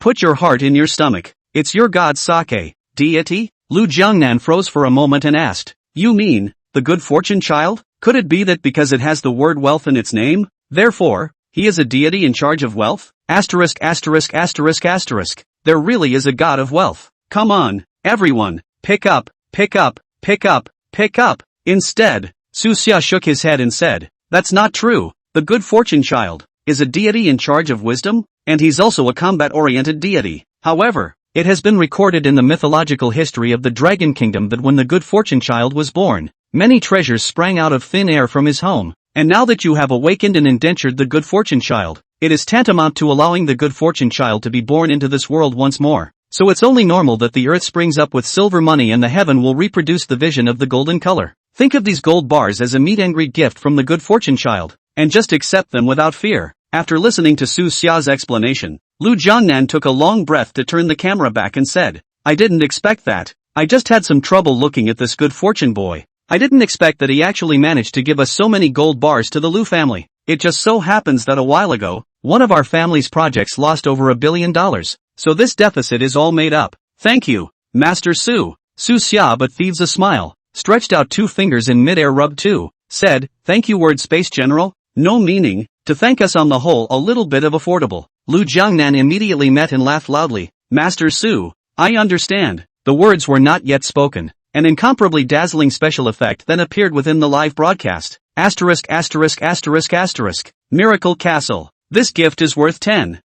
Put your heart in your stomach. It's your god sake. Deity? Lu Jiangnan froze for a moment and asked, you mean, the good fortune child? Could it be that because it has the word wealth in its name, therefore, he is a deity in charge of wealth? Asterisk asterisk asterisk asterisk. There really is a god of wealth. Come on, everyone, pick up. Instead, Su Xia shook his head and said, that's not true. The good fortune child is a deity in charge of wisdom, and he's also a combat-oriented deity. However, it has been recorded in the mythological history of the Dragon Kingdom that when the good fortune child was born, many treasures sprang out of thin air from his home. And now that you have awakened and indentured the good fortune child, it is tantamount to allowing the good fortune child to be born into this world once more. So it's only normal that the earth springs up with silver money and the heaven will reproduce the vision of the golden color. Think of these gold bars as a meet and greet gift from the good fortune child, and just accept them without fear. After listening to Su Xia's explanation, Lu Jiangnan took a long breath to turn the camera back and said, I didn't expect that. I just had some trouble looking at this good fortune boy. I didn't expect that he actually managed to give us so many gold bars to the Lu family. It just so happens that a while ago, one of our family's projects lost over $1 billion. So this deficit is all made up. Thank you, Master Su. Su Xia but thieves a smile, stretched out 2 fingers in mid-air rubbed 2, said, thank you word Space General, no meaning, to thank us on the whole a little bit of affordable. Lu Jiangnan immediately met and laughed loudly. Master Su, I understand. The words were not yet spoken. An incomparably dazzling special effect then appeared within the live broadcast. Asterisk asterisk asterisk asterisk. Miracle Castle. This gift is worth 10,000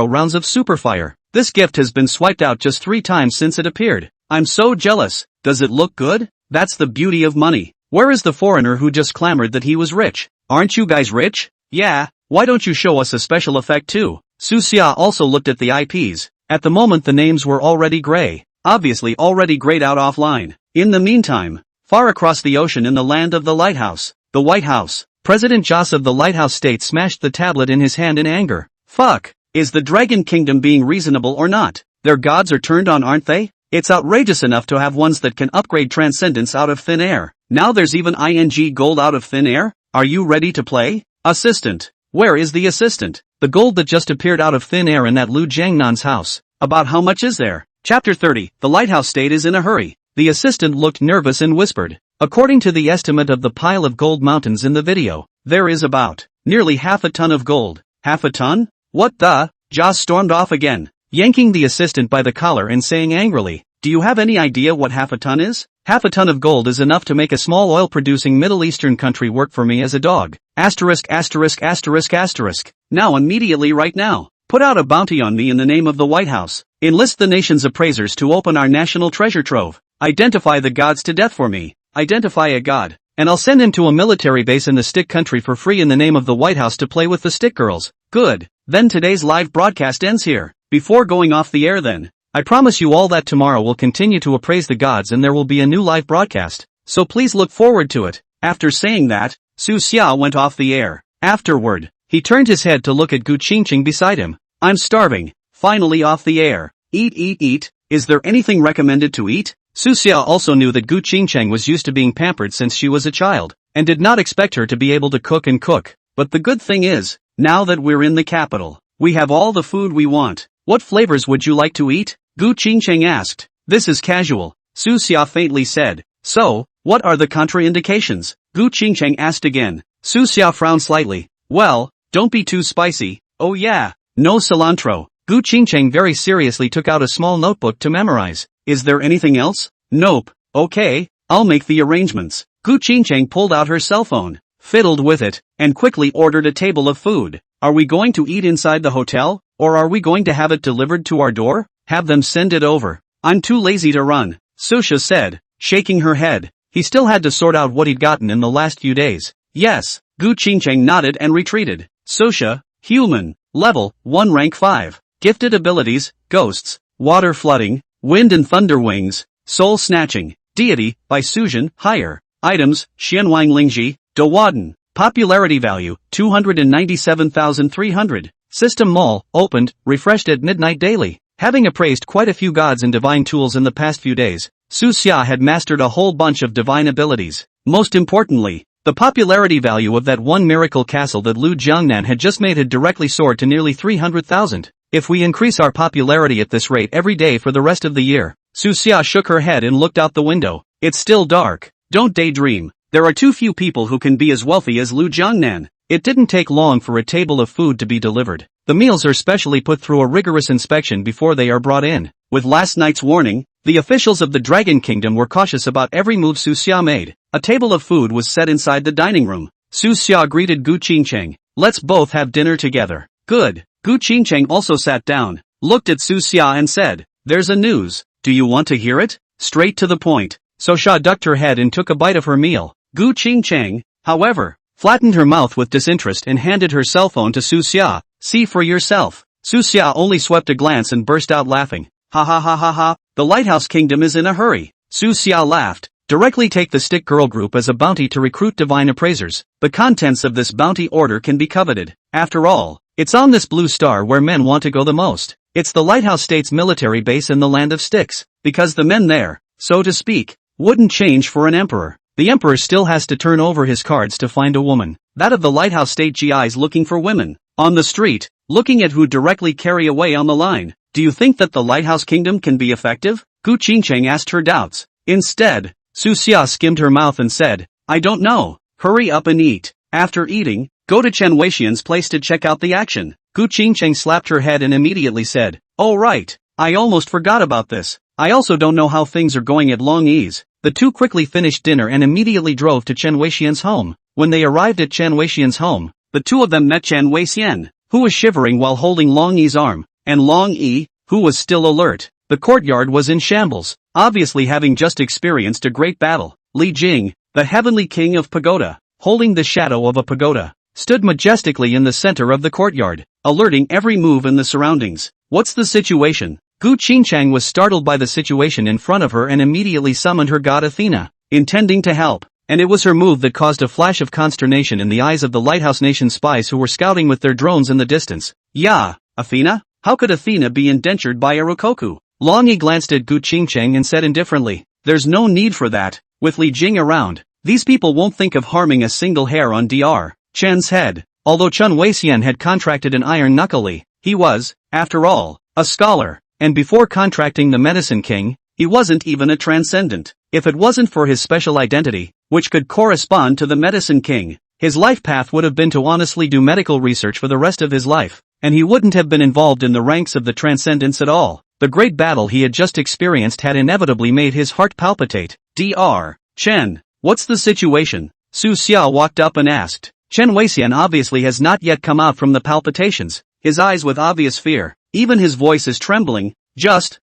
rounds of superfire. This gift has been swiped out just 3 times since it appeared. I'm so jealous. Does it look good? That's the beauty of money. Where is the foreigner who just clamored that he was rich? Aren't you guys rich? Yeah, why don't you show us a special effect too? Susia also looked at the IPs. At the moment the names were already gray. Obviously already grayed out offline. In the meantime, far across the ocean in the land of the lighthouse, the White House, President Joss of the Lighthouse State smashed the tablet in his hand in anger. Fuck, is the Dragon Kingdom being reasonable or not? Their gods are turned on, aren't they? It's outrageous enough to have ones that can upgrade transcendence out of thin air. Now there's even ING gold out of thin air? Are you ready to play? Assistant. Where is the assistant? The gold that just appeared out of thin air in that Lu Jiangnan's house. About how much is there? Chapter 30. The Lighthouse State is in a hurry. The assistant looked nervous and whispered. According to the estimate of the pile of gold mountains in the video, there is about nearly half a ton of gold. Half a ton? What the? Joss stormed off again, yanking the assistant by the collar and saying angrily, do you have any idea what half a ton is? Half a ton of gold is enough to make a small oil-producing Middle Eastern country work for me as a dog. Asterisk asterisk asterisk asterisk. Now immediately right now. Put out a bounty on me in the name of the White House. Enlist the nation's appraisers to open our national treasure trove. Identify the gods to death for me. Identify a god. And I'll send him to a military base in the stick country for free in the name of the White House to play with the stick girls. Good. Then today's live broadcast ends here. Before going off the air then, I promise you all that tomorrow we'll continue to appraise the gods and there will be a new live broadcast. So please look forward to it. After saying that, Su Xia went off the air. Afterward, he turned his head to look at Gu Qingqing beside him. I'm starving. Finally off the air. Eat eat eat. Is there anything recommended to eat? Su Xia also knew that Gu Qingqing was used to being pampered since she was a child, and did not expect her to be able to cook and cook. But the good thing is, now that we're in the capital, we have all the food we want. What flavors would you like to eat? Gu Qingqing asked. This is casual, Su Xia faintly said. So, what are the contraindications? Gu Qingqing asked again. Su Xia frowned slightly. Well, don't be too spicy. Oh yeah, no cilantro. Gu Qingqing very seriously took out a small notebook to memorize. Is there anything else? Nope. Okay, I'll make the arrangements. Gu Qingqing pulled out her cell phone, fiddled with it, and quickly ordered a table of food. Are we going to eat inside the hotel, or are we going to have it delivered to our door? Have them send it over. I'm too lazy to run, Susha said, shaking her head. He still had to sort out what he'd gotten in the last few days. Yes, Gu Qingqing nodded and retreated. Susha, human, level 1 rank 5. Gifted abilities, ghosts, water flooding, wind and thunder wings, soul snatching, deity, by Suzhen, higher. Items, Xianwang Lingji, Dowaden. Popularity value, 297,300. System mall, opened, refreshed at midnight daily. Having appraised quite a few gods and divine tools in the past few days, Su Xia had mastered a whole bunch of divine abilities. Most importantly, the popularity value of that one miracle castle that Lu Jiangnan had just made had directly soared to nearly 300,000. If we increase our popularity at this rate every day for the rest of the year, Su Xia shook her head and looked out the window. It's still dark. Don't daydream. There are too few people who can be as wealthy as Lu Jiangnan. It didn't take long for a table of food to be delivered. The meals are specially put through a rigorous inspection before they are brought in. With last night's warning, the officials of the Dragon Kingdom were cautious about every move Su Xia made. A table of food was set inside the dining room. Su Xia greeted Gu Qingqing. Let's both have dinner together. Good. Gu Qingqing also sat down, looked at Su Xia and said, there's a news. Do you want to hear it? Straight to the point. So Xia ducked her head and took a bite of her meal. Gu Qingqing, however, flattened her mouth with disinterest and handed her cell phone to Su Xia. See for yourself. Su Xia only swept a glance and burst out laughing. Ha ha ha ha ha, the Lighthouse Kingdom is in a hurry. Su Xia laughed. Directly take the Stick Girl Group as a bounty to recruit divine appraisers. The contents of this bounty order can be coveted. After all, it's on this blue star where men want to go the most. It's the Lighthouse State's military base in the land of sticks. Because the men there, so to speak, wouldn't change for an emperor. The emperor still has to turn over his cards to find a woman. That of the Lighthouse State GIs looking for women. On the street, looking at who directly carry away on the line. Do you think that the Lighthouse Kingdom can be effective? Gu Qingqing asked her doubts. Instead, Su Xia skimmed her mouth and said, I don't know. Hurry up and eat. After eating, go to Chen Weixian's place to check out the action. Gu Qingqing slapped her head and immediately said, oh right, I almost forgot about this. I also don't know how things are going at Long Yi's. The two quickly finished dinner and immediately drove to Chen Weixian's home. When they arrived at Chen Weixian's home, the two of them met Chen Weixian, who was shivering while holding Long Yi's arm, and Long Yi, who was still alert. The courtyard was in shambles, obviously having just experienced a great battle. Li Jing, the heavenly king of pagoda, holding the shadow of a pagoda, stood majestically in the center of the courtyard, alerting every move in the surroundings. What's the situation? Gu Qingchang was startled by the situation in front of her and immediately summoned her god Athena, intending to help. And it was her move that caused a flash of consternation in the eyes of the Lighthouse Nation spies who were scouting with their drones in the distance. Yeah, Athena? How could Athena be indentured by a Rokoku? Long Yi glanced at Gu Qingchang and said indifferently, there's no need for that. With Li Jing around, these people won't think of harming a single hair on Dr. Chen's head. Although Chen Weixian had contracted an iron knuckle, he was, after all, a scholar, and before contracting the Medicine King, he wasn't even a transcendent. If it wasn't for his special identity, which could correspond to the Medicine King, his life path would have been to honestly do medical research for the rest of his life, and he wouldn't have been involved in the ranks of the transcendents at all. The great battle he had just experienced had inevitably made his heart palpitate. Dr. Chen, what's the situation? Su Xia walked up and asked. Chen Weixian obviously has not yet come out from the palpitations, his eyes with obvious fear. Even his voice is trembling. Just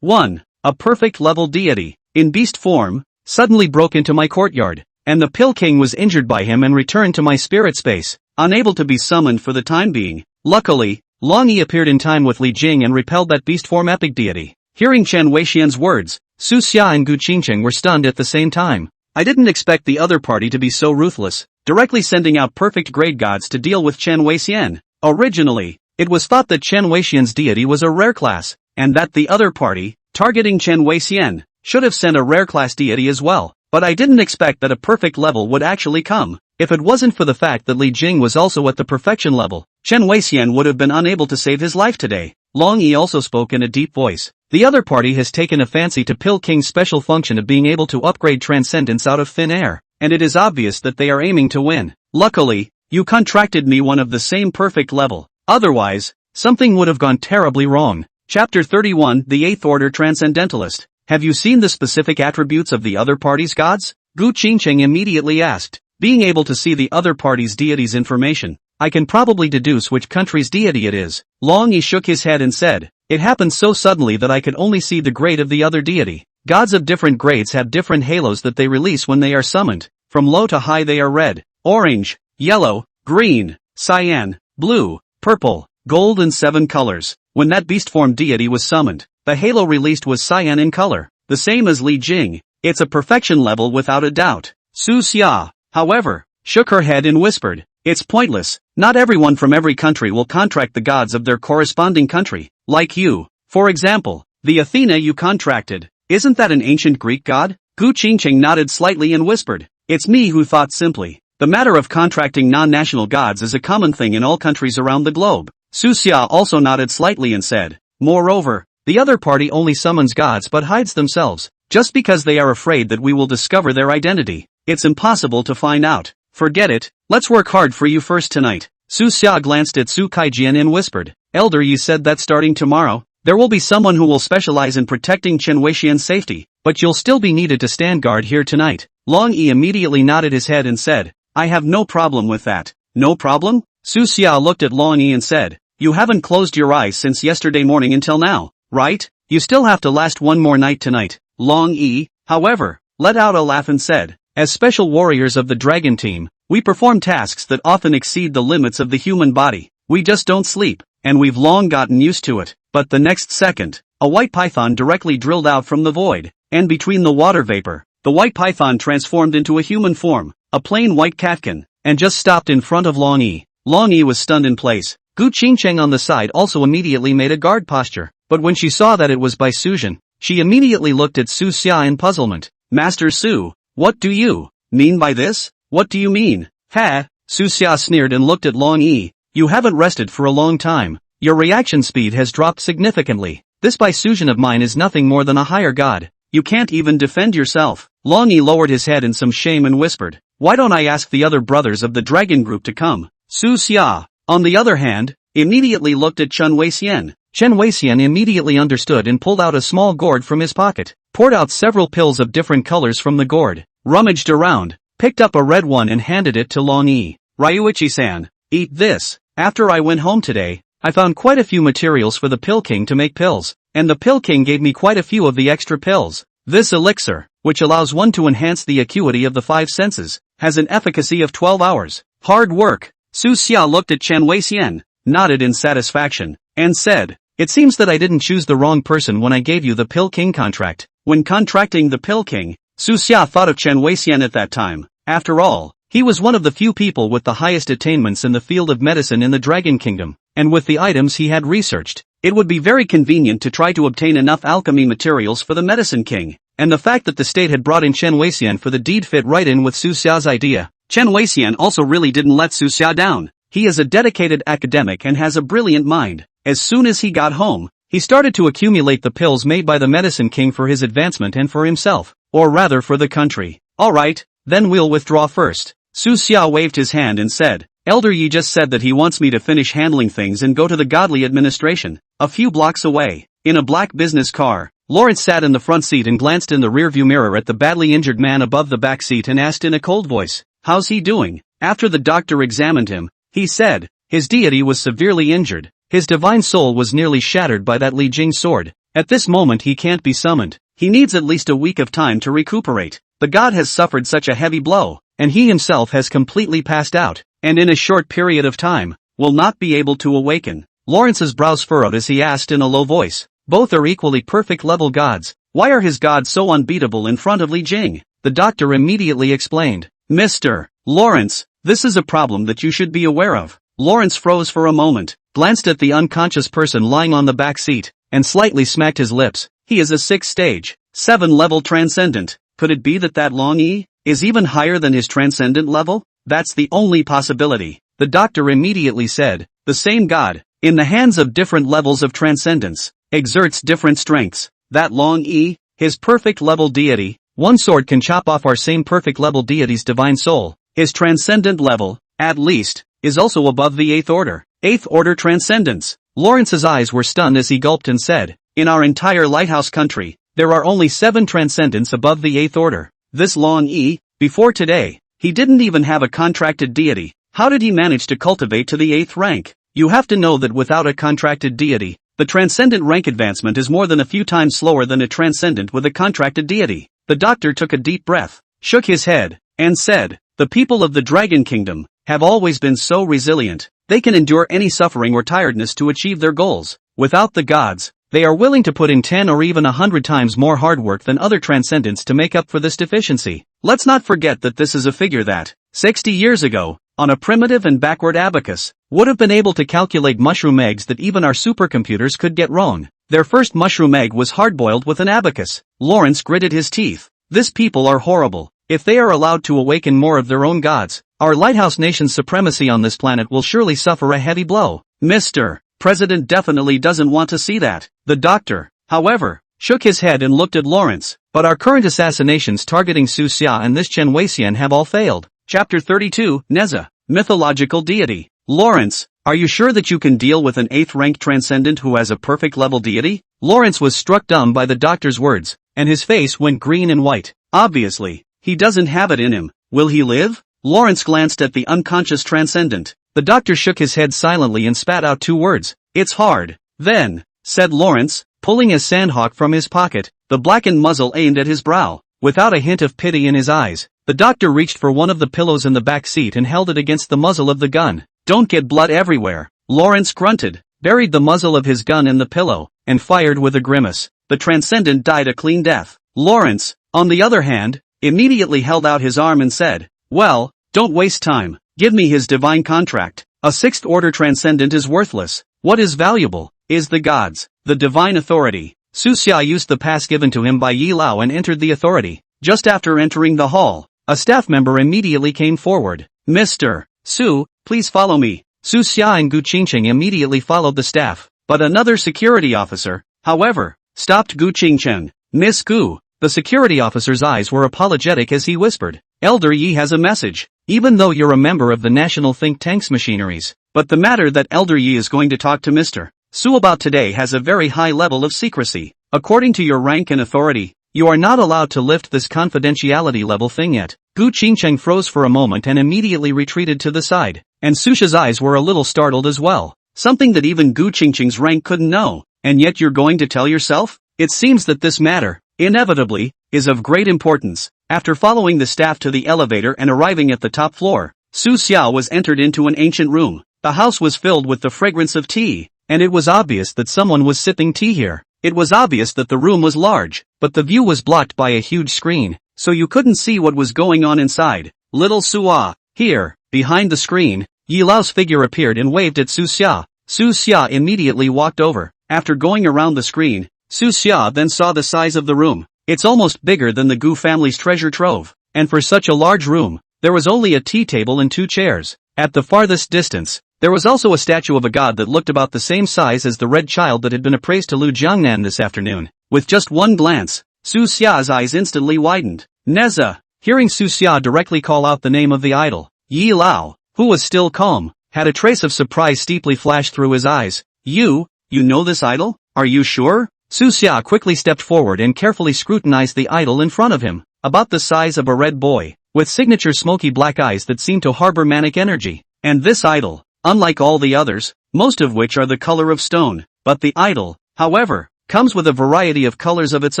one. A perfect level deity, in beast form, suddenly broke into my courtyard, and the Pill King was injured by him and returned to my spirit space, unable to be summoned for the time being. Luckily, Long Yi appeared in time with Li Jing and repelled that beast form epic deity. Hearing Chen Weixian's words, Su Xia and Gu Qingcheng were stunned at the same time. I didn't expect the other party to be so ruthless, directly sending out perfect grade gods to deal with Chen Weixian. Originally, it was thought that Chen Weixian's deity was a rare class, and that the other party, targeting Chen Weixian, should have sent a rare class deity as well, but I didn't expect that a perfect level would actually come. If it wasn't for the fact that Li Jing was also at the perfection level, Chen Weixian would have been unable to save his life today. Long Yi also spoke in a deep voice. The other party has taken a fancy to Pill King's special function of being able to upgrade transcendence out of thin air, and it is obvious that they are aiming to win. Luckily, you contracted me one of the same perfect level, otherwise, something would have gone terribly wrong. Chapter 31, The Eighth Order Transcendentalist. Have you seen the specific attributes of the other party's gods? Gu Qingcheng immediately asked. Being able to see the other party's deity's information, I can probably deduce which country's deity it is. Long Yi shook his head and said, it happened so suddenly that I could only see the grade of the other deity. Gods of different grades have different halos that they release when they are summoned. From low to high they are red, orange, yellow, green, cyan, blue, purple, gold and 7 colors. When that beast form deity was summoned, the halo released was cyan in color, the same as Li Jing. It's a perfection level without a doubt. Su Xia, however, shook her head and whispered, it's pointless. Not everyone from every country will contract the gods of their corresponding country, like you. For example, the Athena you contracted, isn't that an ancient Greek god? Gu Qingcheng nodded slightly and whispered, it's me who thought simply. The matter of contracting non-national gods is a common thing in all countries around the globe. Su Xia also nodded slightly and said, moreover, the other party only summons gods but hides themselves, just because they are afraid that we will discover their identity. It's impossible to find out. Forget it, let's work hard for you first tonight. Su Xia glanced at Su Kaijian and whispered, Elder, you said that starting tomorrow, there will be someone who will specialize in protecting Chen Weixian's safety, but you'll still be needed to stand guard here tonight. Long Yi immediately nodded his head and said, I have no problem with that. No problem? Su Xia looked at Long Yi and said, you haven't closed your eyes since yesterday morning until now, right? You still have to last one more night tonight. Long Yi, however, let out a laugh and said, as special warriors of the dragon team, we perform tasks that often exceed the limits of the human body. We just don't sleep, and we've long gotten used to it. But the next second, a white python directly drilled out from the void, and between the water vapor, the white python transformed into a human form, a plain white catkin, and just stopped in front of Long Yi. Long Yi was stunned in place. Gu Qingcheng on the side also immediately made a guard posture, but when she saw that it was by Suzhen, she immediately looked at Su Xia in puzzlement. Master Su, what do you mean by this? What do you mean? Ha! Su Xia sneered and looked at Long Yi. You haven't rested for a long time. Your reaction speed has dropped significantly. This Bai Suzhen of mine is nothing more than a higher god. You can't even defend yourself. Long Yi lowered his head in some shame and whispered, why don't I ask the other brothers of the dragon group to come? Su Xia, on the other hand, immediately looked at Chen Weixian. Chen Weixian immediately understood and pulled out a small gourd from his pocket, poured out several pills of different colors from the gourd, rummaged around, picked up a red one and handed it to Long Yi. Ryuichi-san, eat this. After I went home today, I found quite a few materials for the Pill King to make pills, and the Pill King gave me quite a few of the extra pills. This elixir, which allows one to enhance the acuity of the 5 senses, has an efficacy of 12 hours. Hard work. Su Xia looked at Chen Weixian, nodded in satisfaction, and said, "It seems that I didn't choose the wrong person when I gave you the Pill King contract." When contracting the Pill King, Su Xia thought of Chen Weixian at that time. After all, he was one of the few people with the highest attainments in the field of medicine in the Dragon Kingdom, and with the items he had researched, it would be very convenient to try to obtain enough alchemy materials for the Medicine King. And the fact that the state had brought in Chen Weixian for the deed fit right in with Su Xia's idea. Chen Weixian also really didn't let Su Xia down. He is a dedicated academic and has a brilliant mind. As soon as he got home, he started to accumulate the pills made by the Medicine King for his advancement and for himself, or rather for the country. Alright, then we'll withdraw first. Su Xia waved his hand and said, "Elder Yi just said that he wants me to finish handling things and go to the godly administration." A few blocks away, in a black business car, Lawrence sat in the front seat and glanced in the rearview mirror at the badly injured man above the back seat and asked in a cold voice, "How's he doing?" After the doctor examined him, he said, "His deity was severely injured. His divine soul was nearly shattered by that Li Jing sword. At this moment he can't be summoned. He needs at least a week of time to recuperate. The god has suffered such a heavy blow, and he himself has completely passed out, and in a short period of time, will not be able to awaken." Lawrence's brows furrowed as he asked in a low voice, "Both are equally perfect level gods. Why are his gods so unbeatable in front of Li Jing?" The doctor immediately explained, "Mr. Lawrence, this is a problem that you should be aware of." Lawrence froze for a moment, glanced at the unconscious person lying on the back seat, and slightly smacked his lips. He is a 6th stage, 7-level transcendent. Could it be that that Long Yi is even higher than his transcendent level? That's the only possibility. The doctor immediately said, "The same god, in the hands of different levels of transcendence, exerts different strengths. That Long Yi, his perfect level deity, one sword can chop off our same perfect level deity's divine soul. His transcendent level, at least, is also above the 8th order. 8th order transcendence." Lawrence's eyes were stunned as he gulped and said, "In our entire lighthouse country, there are only 7 transcendents above the 8th order. This Long Yi, before today, he didn't even have a contracted deity. How did he manage to cultivate to the 8th rank? You have to know that without a contracted deity, the transcendent rank advancement is more than a few times slower than a transcendent with a contracted deity." The doctor took a deep breath, shook his head, and said, "The people of the Dragon Kingdom have always been so resilient. They can endure any suffering or tiredness to achieve their goals. Without the gods, they are willing to put in 10 or even 100 times more hard work than other transcendents to make up for this deficiency. Let's not forget that this is a figure that, 60 years ago, on a primitive and backward abacus, would have been able to calculate mushroom eggs that even our supercomputers could get wrong. Their first mushroom egg was hard-boiled with an abacus." Lawrence gritted his teeth. "This people are horrible. If they are allowed to awaken more of their own gods, our lighthouse nation's supremacy on this planet will surely suffer a heavy blow. Mr. President definitely doesn't want to see that." The doctor, however, shook his head and looked at Lawrence. "But our current assassinations targeting Su Xia and this Chen Weixian have all failed." Chapter 32, Neza, Mythological Deity. "Lawrence, are you sure that you can deal with an 8th rank transcendent who has a perfect level deity?" Lawrence was struck dumb by the doctor's words, and his face went green and white. "Obviously, he doesn't have it in him. Will he live?" Lawrence glanced at the unconscious transcendent. The doctor shook his head silently and spat out 2 words. "It's hard." "Then," said Lawrence, pulling a sandhawk from his pocket, the blackened muzzle aimed at his brow. Without a hint of pity in his eyes, the doctor reached for one of the pillows in the back seat and held it against the muzzle of the gun. "Don't get blood everywhere." Lawrence grunted, buried the muzzle of his gun in the pillow, and fired with a grimace. The transcendent died a clean death. Lawrence, on the other hand, immediately held out his arm and said, "Well, don't waste time. Give me his divine contract. A 6th order transcendent is worthless. What is valuable is the gods, the divine authority." Su Xia used the pass given to him by Yi Lao and entered the authority. Just after entering the hall, a staff member immediately came forward. "Mr. Su, please follow me." Su Xia and Gu Qingqing immediately followed the staff, but another security officer, however, stopped Gu Qingqing. "Miss Gu." The security officer's eyes were apologetic as he whispered, "Elder Yi has a message. Even though you're a member of the national think tank's machineries, but the matter that Elder Yi is going to talk to Mr. Su about today has a very high level of secrecy. According to your rank and authority, you are not allowed to lift this confidentiality level thing yet." Gu Qingcheng froze for a moment and immediately retreated to the side, and Su Xia's eyes were a little startled as well. Something that even Gu Qingcheng's rank couldn't know, and yet you're going to tell yourself? It seems that this matter inevitably, is of great importance. After following the staff to the elevator and arriving at the top floor, Su Xia was entered into an ancient room. The house was filled with the fragrance of tea, and it was obvious that someone was sipping tea here. It was obvious that the room was large, but the view was blocked by a huge screen, so you couldn't see what was going on inside. Little Sua, here, behind the screen, Yi Lao's figure appeared and waved at Su Xia. Su Xia immediately walked over. After going around the screen, Su Xia then saw the size of the room. It's almost bigger than the Gu family's treasure trove, and for such a large room, there was only a tea table and 2 chairs. At the farthest distance, there was also a statue of a god that looked about the same size as the red child that had been appraised to Lu Jiangnan this afternoon. With just one glance, Su Xia's eyes instantly widened. Neza! Hearing Su Xia directly call out the name of the idol, Yi Lao, who was still calm, had a trace of surprise steeply flash through his eyes. You know this idol? Are you sure? Su Xia quickly stepped forward and carefully scrutinized the idol in front of him, about the size of a red boy, with signature smoky black eyes that seemed to harbor manic energy. And this idol, unlike all the others, most of which are the color of stone, but the idol, however, comes with a variety of colors of its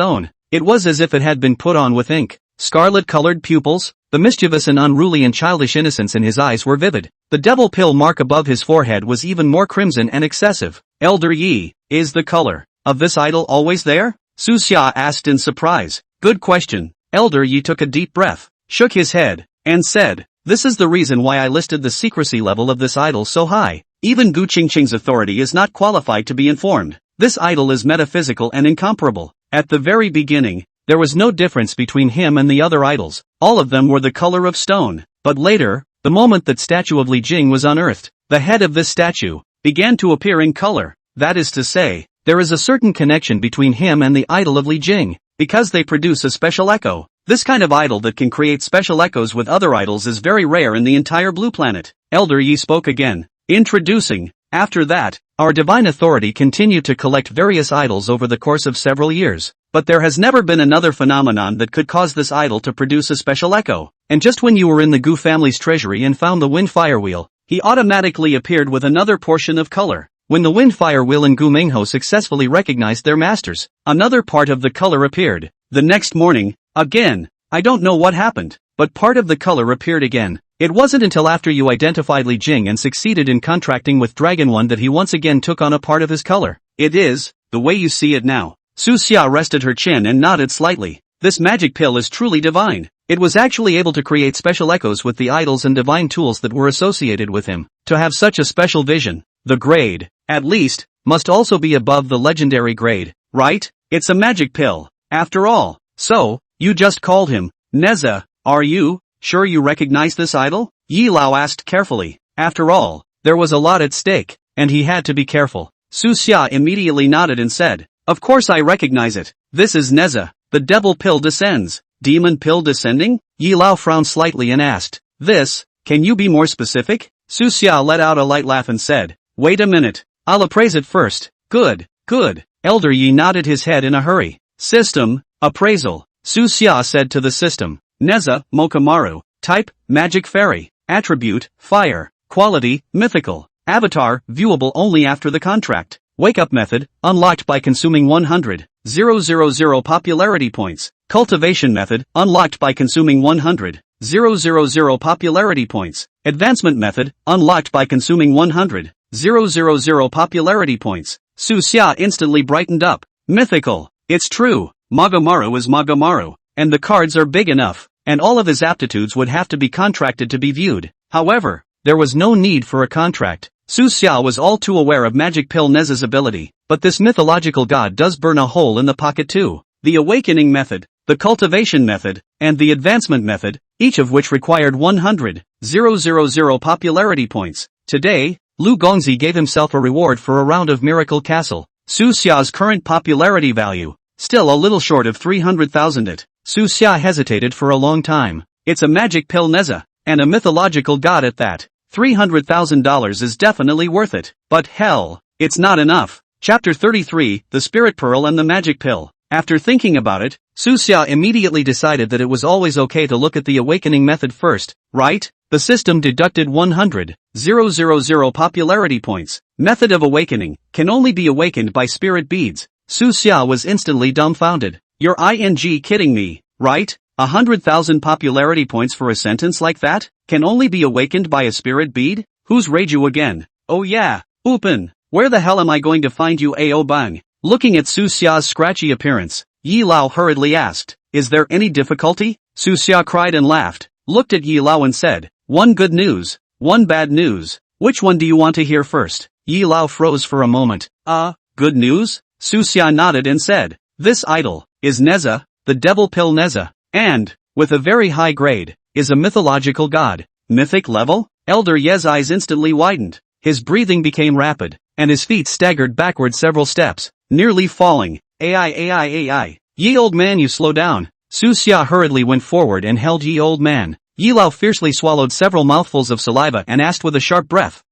own. It was as if it had been put on with ink. Scarlet-colored pupils, the mischievous and unruly and childish innocence in his eyes were vivid. The devil pill mark above his forehead was even more crimson and excessive. Elder Yi, is the color of this idol always there? Su Xia asked in surprise. Good question. Elder Yi took a deep breath, shook his head, and said, this is the reason why I listed the secrecy level of this idol so high. Even Gu Qingqing's authority is not qualified to be informed. This idol is metaphysical and incomparable. At the very beginning, there was no difference between him and the other idols. All of them were the color of stone. But later, the moment that statue of Li Jing was unearthed, the head of this statue began to appear in color. That is to say, there is a certain connection between him and the idol of Li Jing, because they produce a special echo. This kind of idol that can create special echoes with other idols is very rare in the entire blue planet. Elder Yi spoke again, introducing. After that, our divine authority continued to collect various idols over the course of several years, but there has never been another phenomenon that could cause this idol to produce a special echo. And just when you were in the Gu family's treasury and found the wind fire wheel, he automatically appeared with another portion of color. When the wind fire wheel and Gu Mingho successfully recognized their masters, another part of the color appeared. The next morning, again, I don't know what happened, but part of the color appeared again. It wasn't until after you identified Li Jing and succeeded in contracting with Dragon One that he once again took on a part of his color. It is, the way you see it now. Su Xia rested her chin and nodded slightly. This magic pill is truly divine. It was actually able to create special echoes with the idols and divine tools that were associated with him. To have such a special vision, the grade, at least, must also be above the legendary grade, right? It's a magic pill, after all. So, you just called him. Neza, are you sure you recognize this idol? Yi Lao asked carefully. After all, there was a lot at stake, and he had to be careful. Su Xia immediately nodded and said, of course I recognize it. This is Neza. The devil pill descends. Demon pill descending? Yi Lao frowned slightly and asked, this, can you be more specific? Su Xia let out a light laugh and said, wait a minute. I'll appraise it first. Good. Elder Yi nodded his head in a hurry. System, appraisal. Su Xia said to the system. Neza, Mokamaru. Type, magic fairy. Attribute, fire. Quality, mythical. Avatar, viewable only after the contract. Wake up method, unlocked by consuming 100,000 popularity points. Cultivation method, unlocked by consuming 100,000 popularity points. Advancement method, unlocked by consuming 100,000 popularity points. Su Xia instantly brightened up. Mythical. It's true. Magamaru is Magamaru, and the cards are big enough, and all of his aptitudes would have to be contracted to be viewed. However, there was no need for a contract. Su Xia was all too aware of Magic Pill Neza's ability, but this mythological god does burn a hole in the pocket too. The awakening method, the cultivation method, and the advancement method, each of which required 100,000 popularity points. Today, Lu Gongzi gave himself a reward for a round of Miracle Castle. Su Xia's current popularity value, still a little short of 300,000 it. Su Xia hesitated for a long time. It's a magic pill Neza, and a mythological god at that. $300,000 is definitely worth it. But hell, it's not enough. Chapter 33, The Spirit Pearl and the Magic Pill. After thinking about it, Su Xia immediately decided that it was always okay to look at the awakening method first, right? The system deducted 100,000 popularity points. Method of awakening, can only be awakened by spirit beads. Su Xia was instantly dumbfounded. You're kidding me, right? 100,000 popularity points for a sentence like that? Can only be awakened by a spirit bead? Who's Reiju again? Oh yeah, Upin. Where the hell am I going to find you, Ao Bang? Looking at Su Xia's scratchy appearance, Yi Lao hurriedly asked, is there any difficulty? Su Xia cried and laughed, looked at Yi Lao and said, one good news, one bad news. Which one do you want to hear first? Yi Lao froze for a moment. Good news? Su Xia nodded and said, this idol is Neza, the devil pill Neza, and, with a very high grade, is a mythological god. Mythic level? Elder Ye's eyes instantly widened, his breathing became rapid, and his feet staggered backward several steps, nearly falling. Ai. Ye old man, you slow down. Su Xia hurriedly went forward and held Ye old man. Yi Lao fiercely swallowed several mouthfuls of saliva and asked with a sharp breath,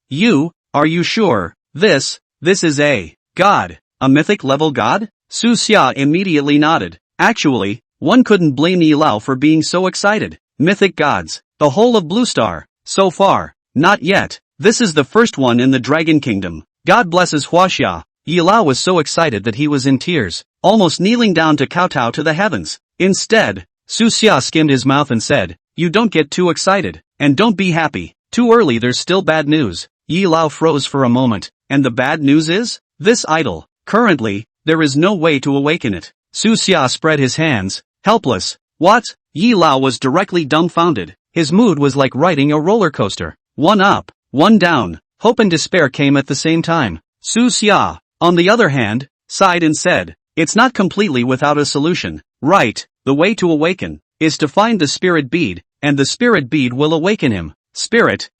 are you sure? This is a god, a mythic level god? Su Xia immediately nodded. Actually, one couldn't blame Yi Lao for being so excited. Mythic gods, the whole of Blue Star. So far, not yet. This is the first one in the Dragon Kingdom. God blesses Huaxia. Yi Lao was so excited that he was in tears, almost kneeling down to kowtow to the heavens. Instead, Su Xia skimmed his mouth and said, you don't get too excited, and don't be happy. Too early, there's still bad news. Yi Lao froze for a moment. And the bad news is? This idol. Currently, there is no way to awaken it. Su Xia spread his hands, helpless. What? Yi Lao was directly dumbfounded. His mood was like riding a roller coaster. One up, one down. Hope and despair came at the same time. Su Xia, on the other hand, sighed and said, it's not completely without a solution. Right, the way to awaken is to find the spirit bead, and the spirit bead will awaken him. Spirit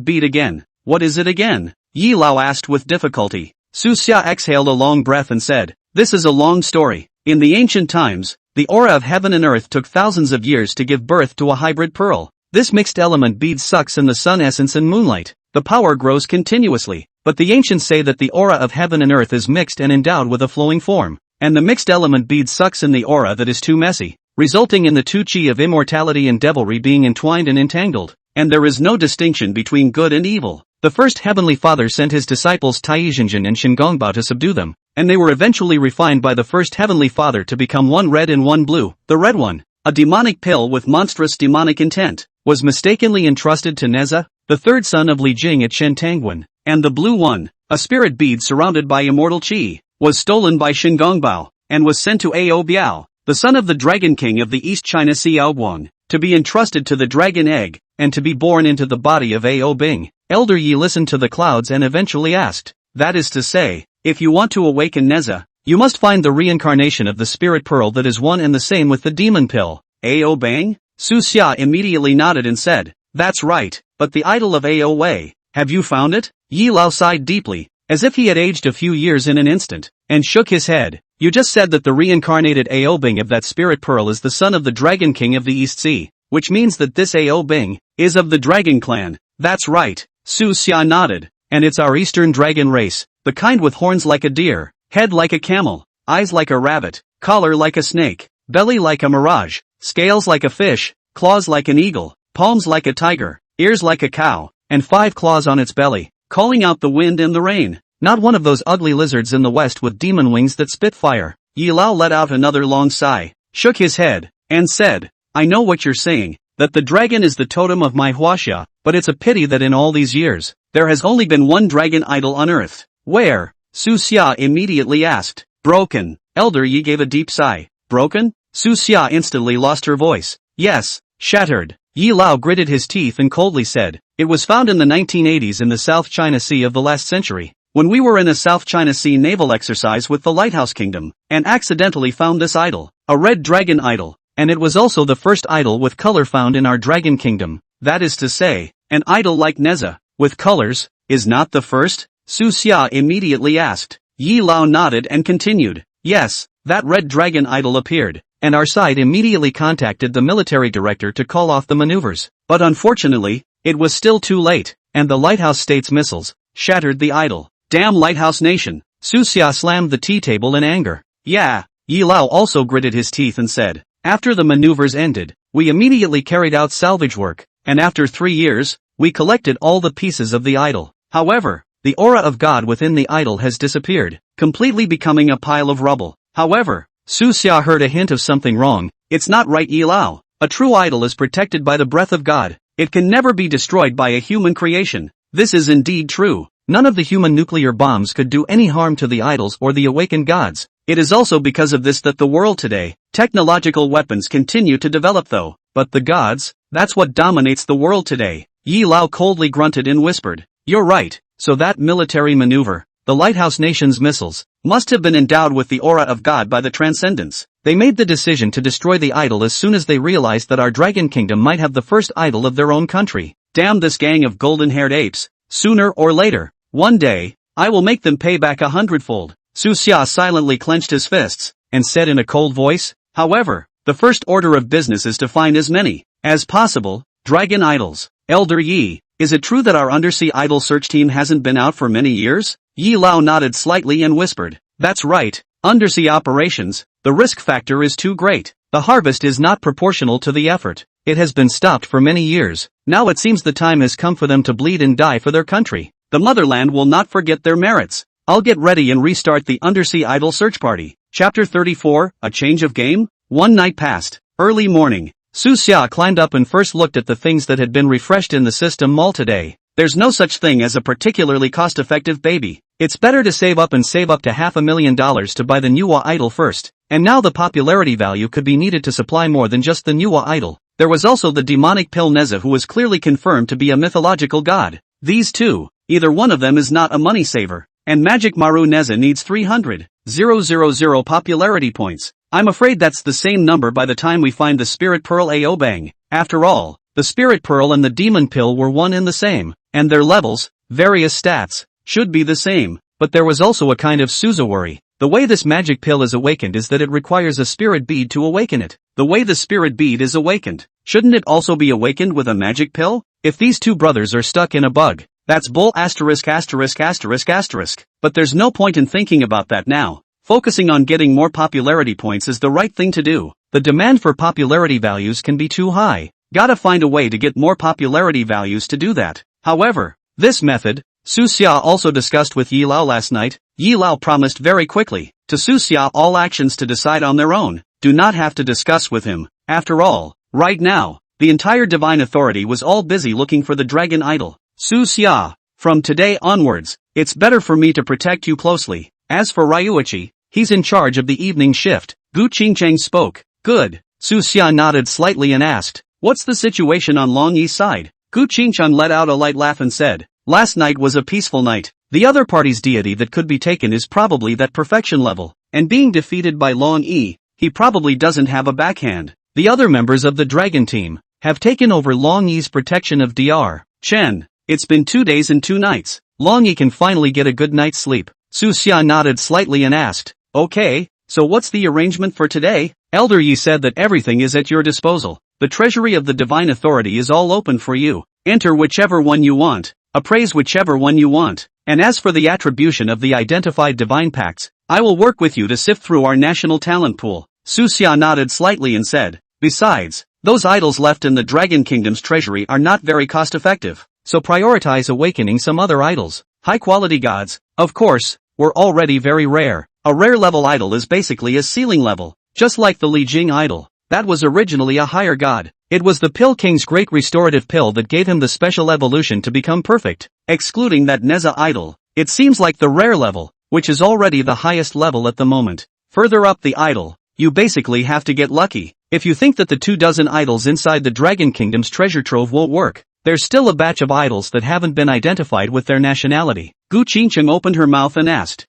bead again. What is it again? Yi Lao asked with difficulty. Su Xia exhaled a long breath and said, this is a long story. In the ancient times, the aura of heaven and earth took thousands of years to give birth to a hybrid pearl. This mixed element bead sucks in the sun essence and moonlight. The power grows continuously, but the ancients say that the aura of heaven and earth is mixed and endowed with a flowing form, and the mixed element bead sucks in the aura that is too messy, resulting in the two chi of immortality and devilry being entwined and entangled, and there is no distinction between good and evil. The first Heavenly Father sent his disciples Taizhenjin and Shingongbao to subdue them, and they were eventually refined by the first Heavenly Father to become one red and one blue. The red one, a demonic pill with monstrous demonic intent, was mistakenly entrusted to Neza, the third son of Li Jing at Shentanguan, and the blue one, a spirit bead surrounded by immortal chi, was stolen by Shingongbao, and was sent to Ao Biao, the son of the Dragon King of the East China Sea Aoguang, to be entrusted to the dragon egg, and to be born into the body of Ao Bing. Elder Yi listened to the clouds and eventually asked, that is to say, if you want to awaken Neza, you must find the reincarnation of the spirit pearl that is one and the same with the demon pill. Ao Bang? Su Xia immediately nodded and said, that's right, but the idol of Ao Wei, have you found it? Yi Lao sighed deeply, as if he had aged a few years in an instant, and shook his head. You just said that the reincarnated Ao Bing of that spirit pearl is the son of the Dragon King of the East Sea, which means that this Ao Bing is of the Dragon Clan. That's right. Su Xia nodded, and it's our Eastern dragon race, the kind with horns like a deer, head like a camel, eyes like a rabbit, collar like a snake, belly like a mirage, scales like a fish, claws like an eagle, palms like a tiger, ears like a cow, and 5 claws on its belly, calling out the wind and the rain. Not one of those ugly lizards in the west with demon wings that spit fire. Yi Lao let out another long sigh, shook his head, and said, I know what you're saying, that the dragon is the totem of my Huaxia, but it's a pity that in all these years, there has only been one dragon idol on earth. Where? Su Xia immediately asked. Broken. Elder Yi gave a deep sigh. Broken? Su Xia instantly lost her voice. Yes, shattered. Yi Lao gritted his teeth and coldly said, it was found in the 1980s in the South China Sea of the last century, when we were in a South China Sea naval exercise with the Lighthouse Kingdom, and accidentally found this idol, a red dragon idol. And it was also the first idol with color found in our Dragon Kingdom. That is to say, an idol like Neza, with colors, is not the first? Su Xia immediately asked. Yi Lao nodded and continued. Yes, that red dragon idol appeared, and our side immediately contacted the military director to call off the maneuvers. But unfortunately, it was still too late, and the Lighthouse State's missiles shattered the idol. Damn Lighthouse Nation! Su Xia slammed the tea table in anger. Yeah, Yi Lao also gritted his teeth and said, after the maneuvers ended, we immediately carried out salvage work, and after 3 years, we collected all the pieces of the idol. However, the aura of God within the idol has disappeared, completely becoming a pile of rubble. However, Su Xia heard a hint of something wrong. It's not right, Yi Lao. A true idol is protected by the breath of God. It can never be destroyed by a human creation. This is indeed true. None of the human nuclear bombs could do any harm to the idols or the awakened gods. It is also because of this that the world today, technological weapons continue to develop though. But the gods, that's what dominates the world today. Yi Lao coldly grunted and whispered, "You're right, so that military maneuver, the Lighthouse Nation's missiles, must have been endowed with the aura of God by the Transcendence. They made the decision to destroy the idol as soon as they realized that our Dragon Kingdom might have the first idol of their own country. Damn this gang of golden-haired apes. Sooner or later, one day, I will make them pay back 100-fold. Su Xia silently clenched his fists, and said in a cold voice, "However, the first order of business is to find as many as possible dragon idols. Elder Yi, is it true that our undersea idol search team hasn't been out for many years?" Yi Lao nodded slightly and whispered, "That's right, undersea operations, the risk factor is too great. The harvest is not proportional to the effort. It has been stopped for many years. Now it seems the time has come for them to bleed and die for their country. The motherland will not forget their merits. I'll get ready and restart the undersea idol search party." Chapter 34, A Change of Game? One night passed. Early morning. Su Xia climbed up and first looked at the things that had been refreshed in the system mall today. There's no such thing as a particularly cost-effective baby. It's better to save up and save up to $500,000 to buy the Nuwa idol first. And now the popularity value could be needed to supply more than just the Nuwa idol. There was also the demonic pill Neza, who was clearly confirmed to be a mythological god. These two, either one of them is not a money saver. And Magic Maru Neza needs 300,000 popularity points. I'm afraid that's the same number by the time we find the Spirit Pearl Aobang. After all, the Spirit Pearl and the Demon Pill were one and the same, and their levels, various stats, should be the same. But there was also a kind of Suza worry. The way this magic pill is awakened is that it requires a spirit bead to awaken it. The way the spirit bead is awakened, shouldn't it also be awakened with a magic pill? If these two brothers are stuck in a bug, that's bull asterisk asterisk asterisk asterisk. But there's no point in thinking about that now. Focusing on getting more popularity points is the right thing to do. The demand for popularity values can be too high. Gotta find a way to get more popularity values to do that. However, this method, Su Xia also discussed with Yi Lao last night. Yi Lao promised very quickly to Su Xia all actions to decide on their own. Do not have to discuss with him. After all, right now, the entire divine authority was all busy looking for the dragon idol. Su Xia, from today onwards, it's better for me to protect you closely. As for Ryuichi, he's in charge of the evening shift. Gu Qingcheng spoke. Good. Su Xia nodded slightly and asked, "What's the situation on Long Yi's side?" Gu Qingcheng let out a light laugh and said, "Last night was a peaceful night. The other party's deity that could be taken is probably that perfection level, and being defeated by Long Yi, he probably doesn't have a backhand. The other members of the dragon team have taken over Long Yi's protection of Dr. Chen. It's been 2 days and 2 nights. Long Yi can finally get a good night's sleep." Su Xia nodded slightly and asked, "Okay, so what's the arrangement for today?" Elder Yi said that everything is at your disposal. The treasury of the divine authority is all open for you. Enter whichever one you want. Appraise whichever one you want. And as for the attribution of the identified divine pacts, I will work with you to sift through our national talent pool. Su Xia nodded slightly and said, "Besides, those idols left in the Dragon Kingdom's treasury are not very cost-effective, so prioritize awakening some other idols. High-quality gods, of course, were already very rare. A rare-level idol is basically a ceiling level, just like the Li Jing idol. That was originally a higher god. It was the Pill King's great restorative pill that gave him the special evolution to become perfect. Excluding that Neza idol, it seems like the rare level, which is already the highest level at the moment. Further up the idol, you basically have to get lucky. If you think that the 24 idols inside the Dragon Kingdom's treasure trove won't work, there's still a batch of idols that haven't been identified with their nationality." Gu Qingcheng opened her mouth and asked,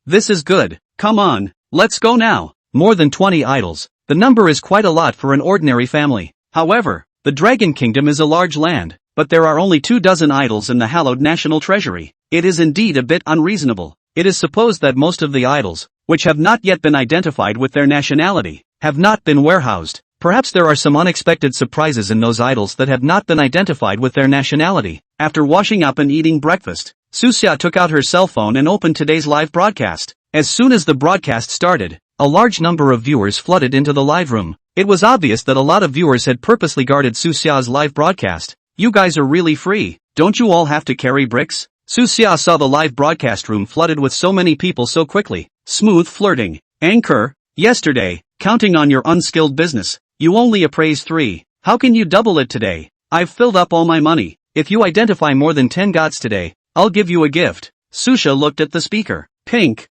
This is good. Come on, let's go now." More than 20 idols. The number is quite a lot for an ordinary family. However, the Dragon Kingdom is a large land, but there are only 24 idols in the hallowed national treasury. It is indeed a bit unreasonable. It is supposed that most of the idols, which have not yet been identified with their nationality, have not been warehoused. Perhaps there are some unexpected surprises in those idols that have not been identified with their nationality. After washing up and eating breakfast, Su Xia took out her cell phone and opened today's live broadcast. As soon as the broadcast started, a large number of viewers flooded into the live room. It was obvious that a lot of viewers had purposely guarded Su Xia's live broadcast. "You guys are really free. Don't you all have to carry bricks?" Su Xia saw the live broadcast room flooded with so many people so quickly. Smooth flirting. Anchor, Yesterday, counting on your unskilled business, you only appraised 3. How can you double it today? I've filled up all my money. If you identify more than 10 gods today, I'll give you a gift. Susha looked at the speaker. Pink,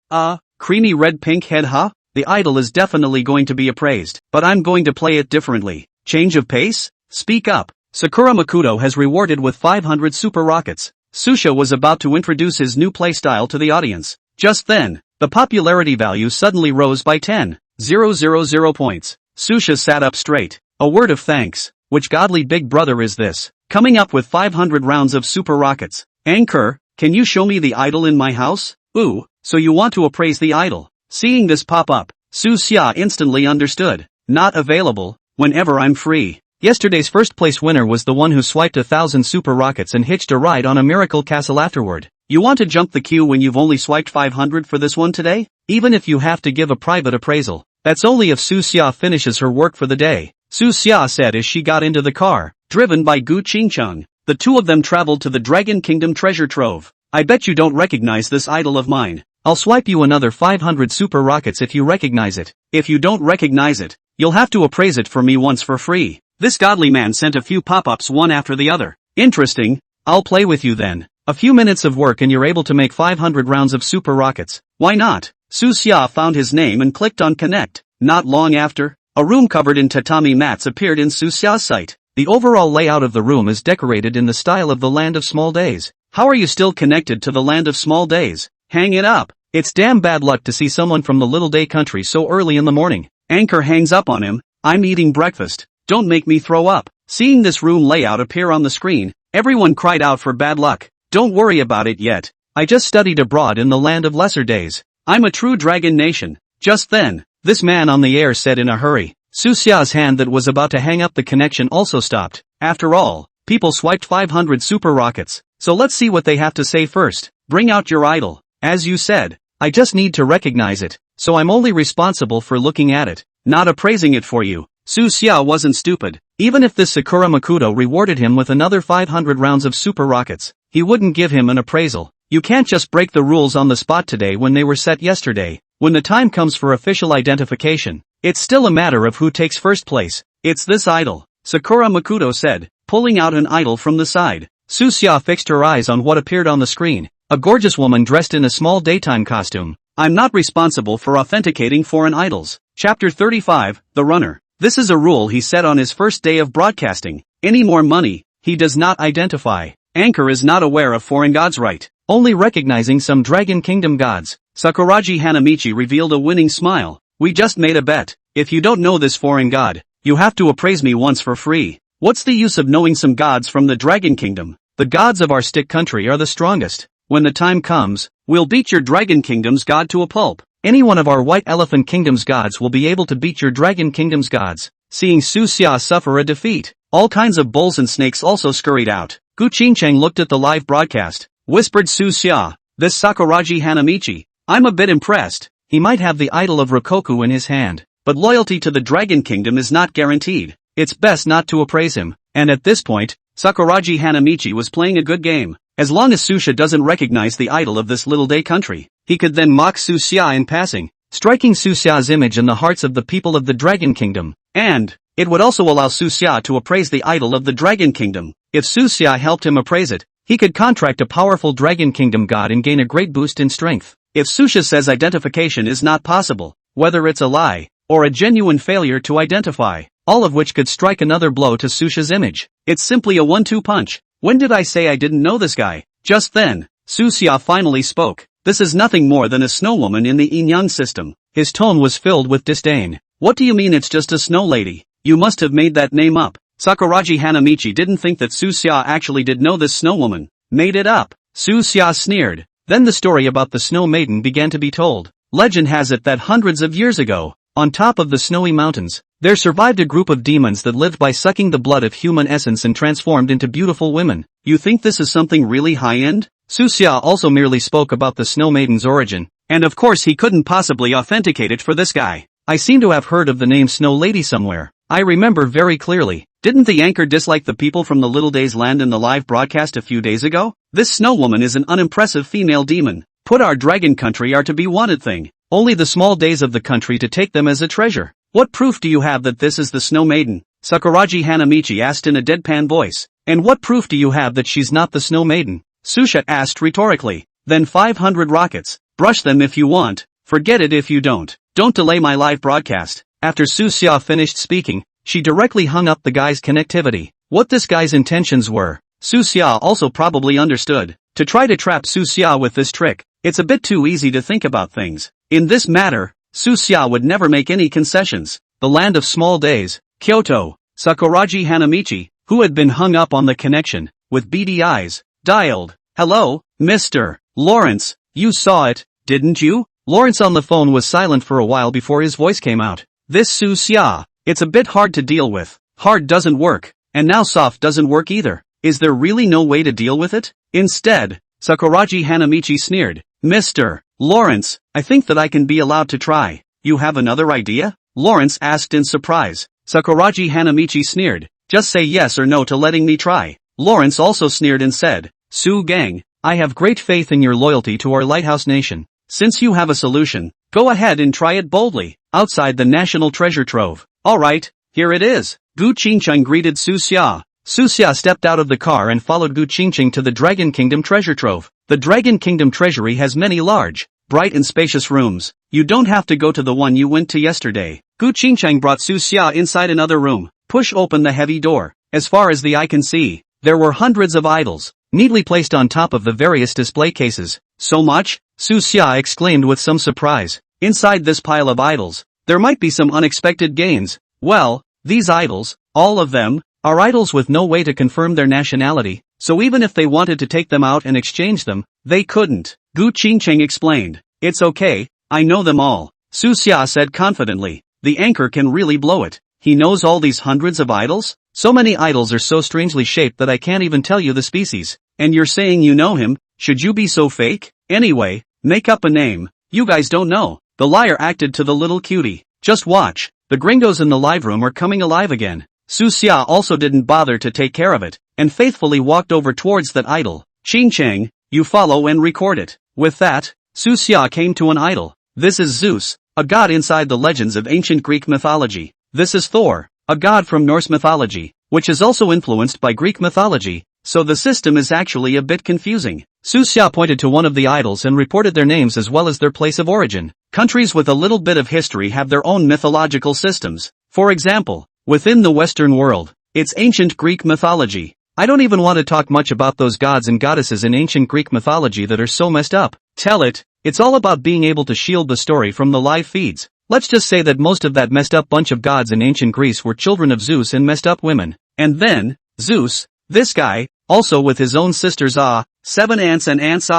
creamy red pink head huh? The idol is definitely going to be appraised, but I'm going to play it differently. Change of pace? Speak up. Sakura Makoto has rewarded with 500 super rockets. Susha was about to introduce his new playstyle to the audience. Just then, the popularity value suddenly rose by 10,000 points. Susha sat up straight. A word of thanks. Which godly big brother is this? Coming up with 500 rounds of super rockets. Anchor, can you show me the idol in my house? Ooh, so you want to appraise the idol. Seeing this pop up, Su Xia instantly understood. Not available, whenever I'm free. Yesterday's first place winner was the one who swiped 1,000 super rockets and hitched a ride on a miracle castle afterward. You want to jump the queue when you've only swiped 500 for this one today? Even if you have to give a private appraisal. That's only if Su Xia finishes her work for the day. Su Xia said as she got into the car, driven by Gu Qingcheng. The two of them traveled to the Dragon Kingdom treasure trove. I bet you don't recognize this idol of mine. I'll swipe you another 500 super rockets if you recognize it. If you don't recognize it, you'll have to appraise it for me once for free. This godly man sent a few pop-ups one after the other. Interesting. I'll play with you then. A few minutes of work and you're able to make 500 rounds of super rockets. Why not? Su Xia found his name and clicked on connect. Not long after, a room covered in tatami mats appeared in Su Xia's sight. The overall layout of the room is decorated in the style of the Land of Small Days. How are you still connected to the Land of Small Days? Hang it up. It's damn bad luck to see someone from the Little Day country so early in the morning. Anchor hangs up on him. I'm eating breakfast. Don't make me throw up. Seeing this room layout appear on the screen, everyone cried out for bad luck. Don't worry about it yet. I just studied abroad in the Land of Lesser Days. I'm a true dragon nation. Just then, this man on the air said in a hurry. Su Xia's hand that was about to hang up the connection also stopped. After all, people swiped 500 super rockets. So let's see what they have to say first. Bring out your idol. As you said, I just need to recognize it. So I'm only responsible for looking at it, not appraising it for you. Su Xia wasn't stupid. Even if this Sakura Makoto rewarded him with another 500 rounds of super rockets, he wouldn't give him an appraisal. You can't just break the rules on the spot today when they were set yesterday. When the time comes for official identification, it's still a matter of who takes first place. It's this idol, Sakura Makoto said, pulling out an idol from the side. Su Xia fixed her eyes on what appeared on the screen. A gorgeous woman dressed in a small daytime costume. I'm not responsible for authenticating foreign idols. Chapter 35, The Runner. This is a rule he set on his first day of broadcasting. Any more money, he does not identify. Anchor is not aware of foreign gods, right? Only recognizing some Dragon Kingdom gods. Sakuraji Hanamichi revealed a winning smile. We just made a bet. If you don't know this foreign god, you have to appraise me once for free. What's the use of knowing some gods from the Dragon Kingdom? The gods of our stick country are the strongest. When the time comes, we'll beat your Dragon Kingdom's god to a pulp. Any one of our White Elephant Kingdom's gods will be able to beat your Dragon Kingdom's gods. Seeing Su Xia suffer a defeat, all kinds of bulls and snakes also scurried out. Gu Qingcheng looked at the live broadcast, whispered Su Xia, this Sakuraji Hanamichi, I'm a bit impressed. He might have the idol of Rokoku in his hand, but loyalty to the Dragon Kingdom is not guaranteed. It's best not to appraise him. And at this point, Sakuraji Hanamichi was playing a good game. As long as Susha doesn't recognize the idol of this little day country, he could then mock Su Xia in passing, striking Su Xia's image in the hearts of the people of the Dragon Kingdom. And it would also allow Su Xia to appraise the idol of the Dragon Kingdom. If Su Xia helped him appraise it, he could contract a powerful Dragon Kingdom god and gain a great boost in strength. If Susha says identification is not possible, whether it's a lie, or a genuine failure to identify, all of which could strike another blow to Susha's image. It's simply a 1-2 punch. When did I say I didn't know this guy? Just then, Su Xia finally spoke. This is nothing more than a snow woman in the Yin-Yang system. His tone was filled with disdain. What do you mean it's just a snow lady? You must have made that name up. Sakuraji Hanamichi didn't think that Su Xia actually did know this snow woman. Made it up. Su Xia sneered. Then the story about the snow maiden began to be told. Legend has it that hundreds of years ago, on top of the snowy mountains, there survived a group of demons that lived by sucking the blood of human essence and transformed into beautiful women. You think this is something really high-end? Su Xia also merely spoke about the snow maiden's origin, and of course he couldn't possibly authenticate it for this guy. I seem to have heard of the name Snow Lady somewhere. I remember very clearly. Didn't the anchor dislike the people from the Little Days land in the live broadcast a few days ago? This snow woman is an unimpressive female demon. Put our dragon country are to be wanted thing. only the small days of the country to take them as a treasure. What proof do you have that this is the Snow Maiden? Sakuragi Hanamichi asked in a deadpan voice. And what proof do you have that she's not the Snow Maiden? Susha asked rhetorically. Then 500 rockets. Brush them if you want, forget it if you don't. Don't delay my live broadcast. After Susha finished speaking, she directly hung up the guy's connectivity. What this guy's intentions were, Susha also probably understood. To try to trap Susha with this trick, it's a bit too easy to think about things. In this matter, Susha would never make any concessions. The land of small days, Kyoto. Sakuragi Hanamichi, who had been hung up on the connection, with beady eyes, dialed. Hello, Mr. Lawrence, you saw it, didn't you? Lawrence on the phone was silent for a while before his voice came out. This Susha, it's a bit hard to deal with. Hard doesn't work, and now soft doesn't work either. Is there really no way to deal with it? Instead, Sakuragi Hanamichi sneered. Mr. Lawrence, I think that I can be allowed to try. You have another idea? Lawrence asked in surprise. Sakuragi Hanamichi sneered. Just say yes or no to letting me try. Lawrence also sneered and said, Su Gang, I have great faith in your loyalty to our lighthouse nation. Since you have a solution, go ahead and try it boldly, outside the national treasure trove. Alright, here it is. Gu Qingcheng greeted Susha. Susha stepped out of the car and followed Gu Qingcheng to the Dragon Kingdom treasure trove. The Dragon Kingdom treasury has many large, bright and spacious rooms. You don't have to go to the one you went to yesterday. Gu Qingcheng brought Susha inside another room. Push open the heavy door. As far as the eye can see, there were hundreds of idols, neatly placed on top of the various display cases. So much? Susha exclaimed with some surprise. Inside this pile of idols, there might be some unexpected gains. Well, these idols, all of them, are idols with no way to confirm their nationality, so even if they wanted to take them out and exchange them, they couldn't. Gu Qingcheng explained. It's okay, I know them all. Susha said confidently. The anchor can really blow it. He knows all these hundreds of idols? So many idols are so strangely shaped that I can't even tell you the species. And you're saying you know him? Should you be so fake? Anyway, make up a name. You guys don't know. The liar acted to the little cutie. Just watch. The gringos in the live room are coming alive again. Susha also didn't bother to take care of it, and faithfully walked over towards that idol. Qingcheng, you follow and record it. With that, Susha came to an idol. This is Zeus, a god inside the legends of ancient Greek mythology. This is Thor, a god from Norse mythology, which is also influenced by Greek mythology, so the system is actually a bit confusing. Susha pointed to one of the idols and reported their names as well as their place of origin. Countries with a little bit of history have their own mythological systems. For example, within the Western world, it's ancient Greek mythology. I don't even want to talk much about those gods and goddesses in ancient Greek mythology that are so messed up. Tell it, it's all about being able to shield the story from the live feeds. Let's just say that most of that messed up bunch of gods in ancient Greece were children of Zeus and messed up women. And then, Zeus, this guy, also with his own sisters 7 aunts and aunts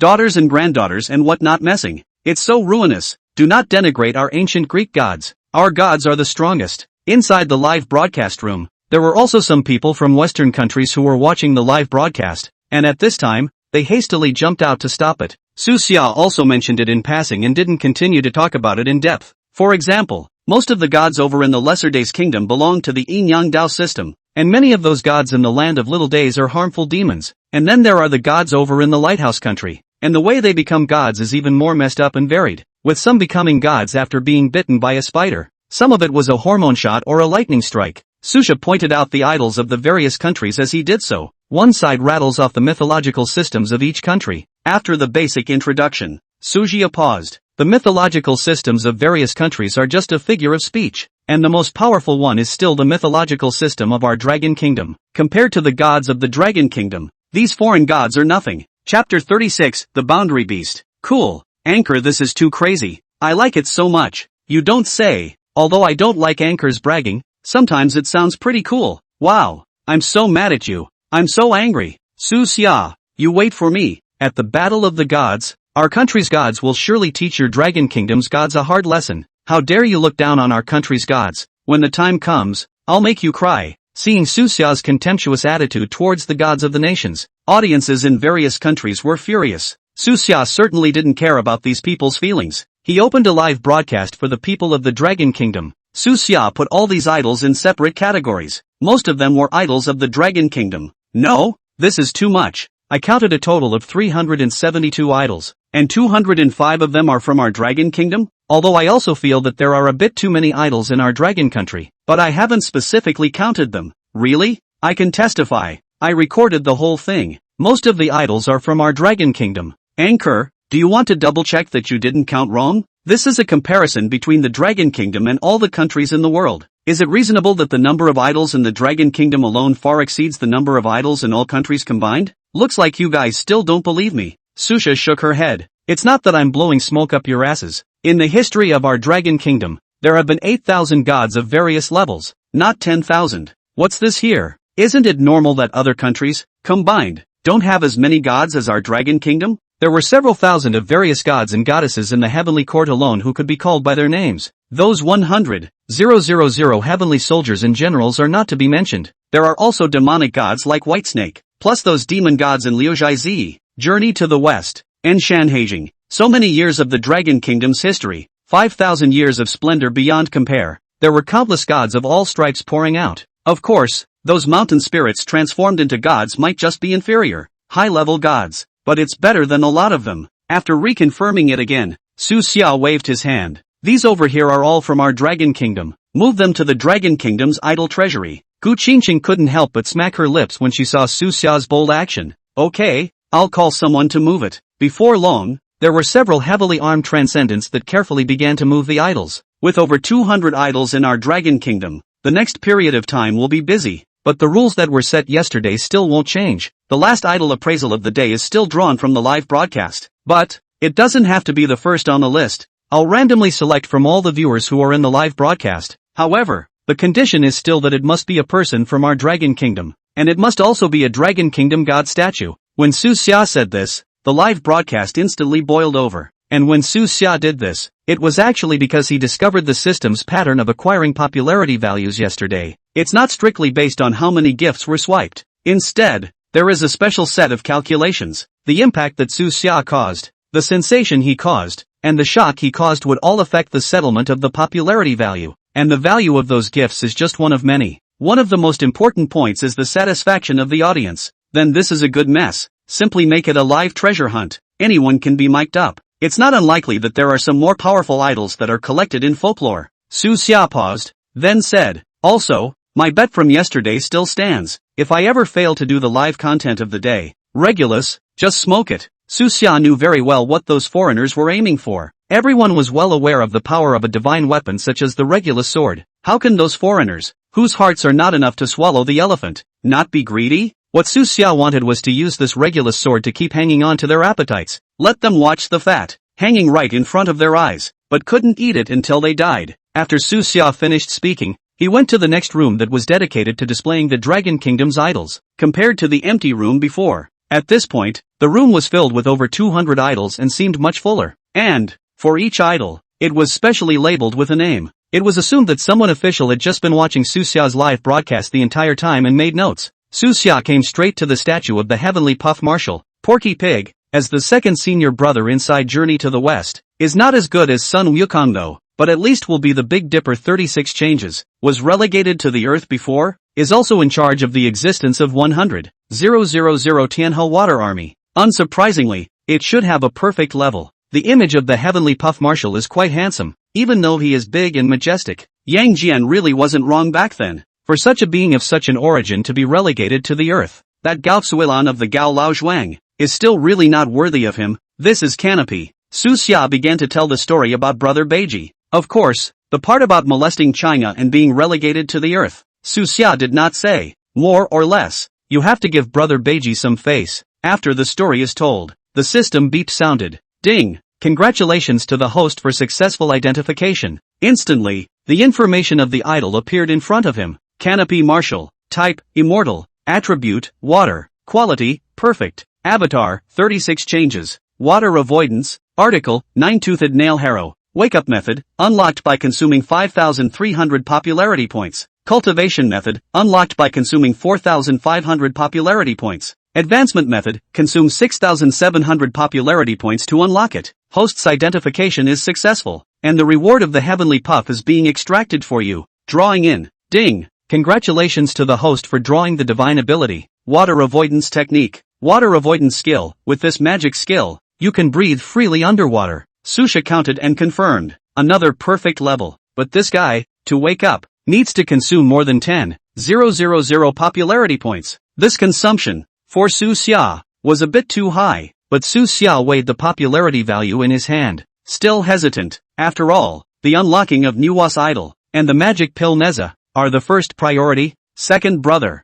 daughters and granddaughters and whatnot messing. It's so ruinous. Do not denigrate our ancient Greek gods. Our gods are the strongest. Inside the live broadcast room, there were also some people from Western countries who were watching the live broadcast, and at this time, they hastily jumped out to stop it. Susha also mentioned it in passing and didn't continue to talk about it in depth. For example, most of the gods over in the Lesser Days Kingdom belong to the Yin-Yang Dao system, and many of those gods in the Land of Little Days are harmful demons. And then there are the gods over in the Lighthouse Country, and the way they become gods is even more messed up and varied, with some becoming gods after being bitten by a spider. Some of it was a hormone shot or a lightning strike. Susha pointed out the idols of the various countries as he did so. One side rattles off the mythological systems of each country. After the basic introduction, Susha paused. The mythological systems of various countries are just a figure of speech, and the most powerful one is still the mythological system of our Dragon Kingdom. Compared to the gods of the Dragon Kingdom, these foreign gods are nothing. Chapter 36, The Boundary Beast. Cool. Anchor, this is too crazy. I like it so much. You don't say. Although I don't like Anchor's bragging, sometimes it sounds pretty cool. Wow. I'm so mad at you. I'm so angry. Susha, you wait for me. At the Battle of the Gods, our country's gods will surely teach your Dragon Kingdom's gods a hard lesson. How dare you look down on our country's gods? When the time comes, I'll make you cry. Seeing Susha's contemptuous attitude towards the gods of the nations, audiences in various countries were furious. Susha certainly didn't care about these people's feelings. He opened a live broadcast for the people of the Dragon Kingdom. Susha put all these idols in separate categories. Most of them were idols of the Dragon Kingdom. No, this is too much. I counted a total of 372 idols, and 205 of them are from our dragon kingdom, although I also feel that there are a bit too many idols in our dragon country, but I haven't specifically counted them. Really? I can testify. I recorded the whole thing. Most of the idols are from our dragon kingdom. Anchor, do you want to double check that you didn't count wrong? This is a comparison between the dragon kingdom and all the countries in the world. Is it reasonable that the number of idols in the dragon kingdom alone far exceeds the number of idols in all countries combined? Looks like you guys still don't believe me. Susha shook her head. It's not that I'm blowing smoke up your asses. In the history of our dragon kingdom, there have been 8,000 gods of various levels, not 10,000. What's this here? Isn't it normal that other countries, combined, don't have as many gods as our dragon kingdom? There were several thousand of various gods and goddesses in the heavenly court alone who could be called by their names. Those 100,000 heavenly soldiers and generals are not to be mentioned. There are also demonic gods like Whitesnake, plus those demon gods in Liujiai Zi, Journey to the West, and Shanhaijing. So many years of the dragon kingdom's history, 5,000 years of splendor beyond compare. There were countless gods of all stripes pouring out. Of course, those mountain spirits transformed into gods might just be inferior, high-level gods. But it's better than a lot of them. After reconfirming it again, Su Xia waved his hand. These over here are all from our dragon kingdom. Move them to the dragon kingdom's idol treasury. Gu Qingqing couldn't help but smack her lips when she saw Su Xia's bold action. Okay, I'll call someone to move it. Before long, there were several heavily armed transcendents that carefully began to move the idols. With over 200 idols in our dragon kingdom, the next period of time will be busy. But the rules that were set yesterday still won't change. The last idol appraisal of the day is still drawn from the live broadcast. But it doesn't have to be the first on the list. I'll randomly select from all the viewers who are in the live broadcast. However, the condition is still that it must be a person from our dragon kingdom. And it must also be a dragon kingdom god statue. When Su Xia said this, the live broadcast instantly boiled over. And when Su Xia did this, it was actually because he discovered the system's pattern of acquiring popularity values yesterday. It's not strictly based on how many gifts were swiped. Instead, there is a special set of calculations. The impact that Su Xia caused, the sensation he caused, and the shock he caused would all affect the settlement of the popularity value. And the value of those gifts is just one of many. One of the most important points is the satisfaction of the audience. Then this is a good mess. Simply make it a live treasure hunt. Anyone can be mic'd up. It's not unlikely that there are some more powerful idols that are collected in folklore. Su Xia paused, then said, also, my bet from yesterday still stands. If I ever fail to do the live content of the day, Regulus, just smoke it. Su Xia knew very well what those foreigners were aiming for. Everyone was well aware of the power of a divine weapon such as the Regulus sword. How can those foreigners, whose hearts are not enough to swallow the elephant, not be greedy? What Su Xia wanted was to use this Regulus sword to keep hanging on to their appetites. Let them watch the fat, hanging right in front of their eyes, but couldn't eat it until they died. After Su Xia finished speaking, he went to the next room that was dedicated to displaying the Dragon Kingdom's idols, compared to the empty room before. At this point, the room was filled with over 200 idols and seemed much fuller. And, for each idol, it was specially labeled with a name. It was assumed that someone official had just been watching Su Xia's live broadcast the entire time and made notes. Su Xia came straight to the statue of the heavenly puff marshal, Porky Pig, as the second senior brother inside Journey to the West. Is not as good as Sun Wukong though, but at least will be the Big Dipper 36 changes. Was relegated to the earth before, is also in charge of the existence of 100,000 Tianhe Water Army. Unsurprisingly, it should have a perfect level. The image of the heavenly puff marshal is quite handsome, even though he is big and majestic. Yang Jian really wasn't wrong back then. For such a being of such an origin to be relegated to the earth, that Gao Suilan of the Gao Lao Zhuang, is still really not worthy of him. This is Canopy. Su Xia began to tell the story about Brother Beiji. Of course, the part about molesting China and being relegated to the earth, Su Xia did not say, more or less. You have to give Brother Beiji some face. After the story is told, the system beep sounded. Ding! Congratulations to the host for successful identification. Instantly, the information of the idol appeared in front of him. Canopy Marshal, Type, Immortal, Attribute, Water, Quality, Perfect, Avatar, 36 changes, Water Avoidance, Article, 9-toothed Nail Harrow, Wake Up Method, unlocked by consuming 5,300 popularity points, Cultivation Method, unlocked by consuming 4,500 popularity points, Advancement Method, consume 6,700 popularity points to unlock it. Host's identification is successful, and the reward of the heavenly puff is being extracted for you. Drawing in. Ding! Congratulations to the host for drawing the divine ability, Water Avoidance Technique. Water avoidance skill. With this magic skill, you can breathe freely underwater. Susha counted and confirmed. Another perfect level. But this guy, to wake up, needs to consume more than 10,000 popularity points. This consumption, for Su Xia, was a bit too high, but Su Xia weighed the popularity value in his hand. Still hesitant. After all, the unlocking of Nuwa's idol, and the magic pill Neza, are the first priority. Second brother,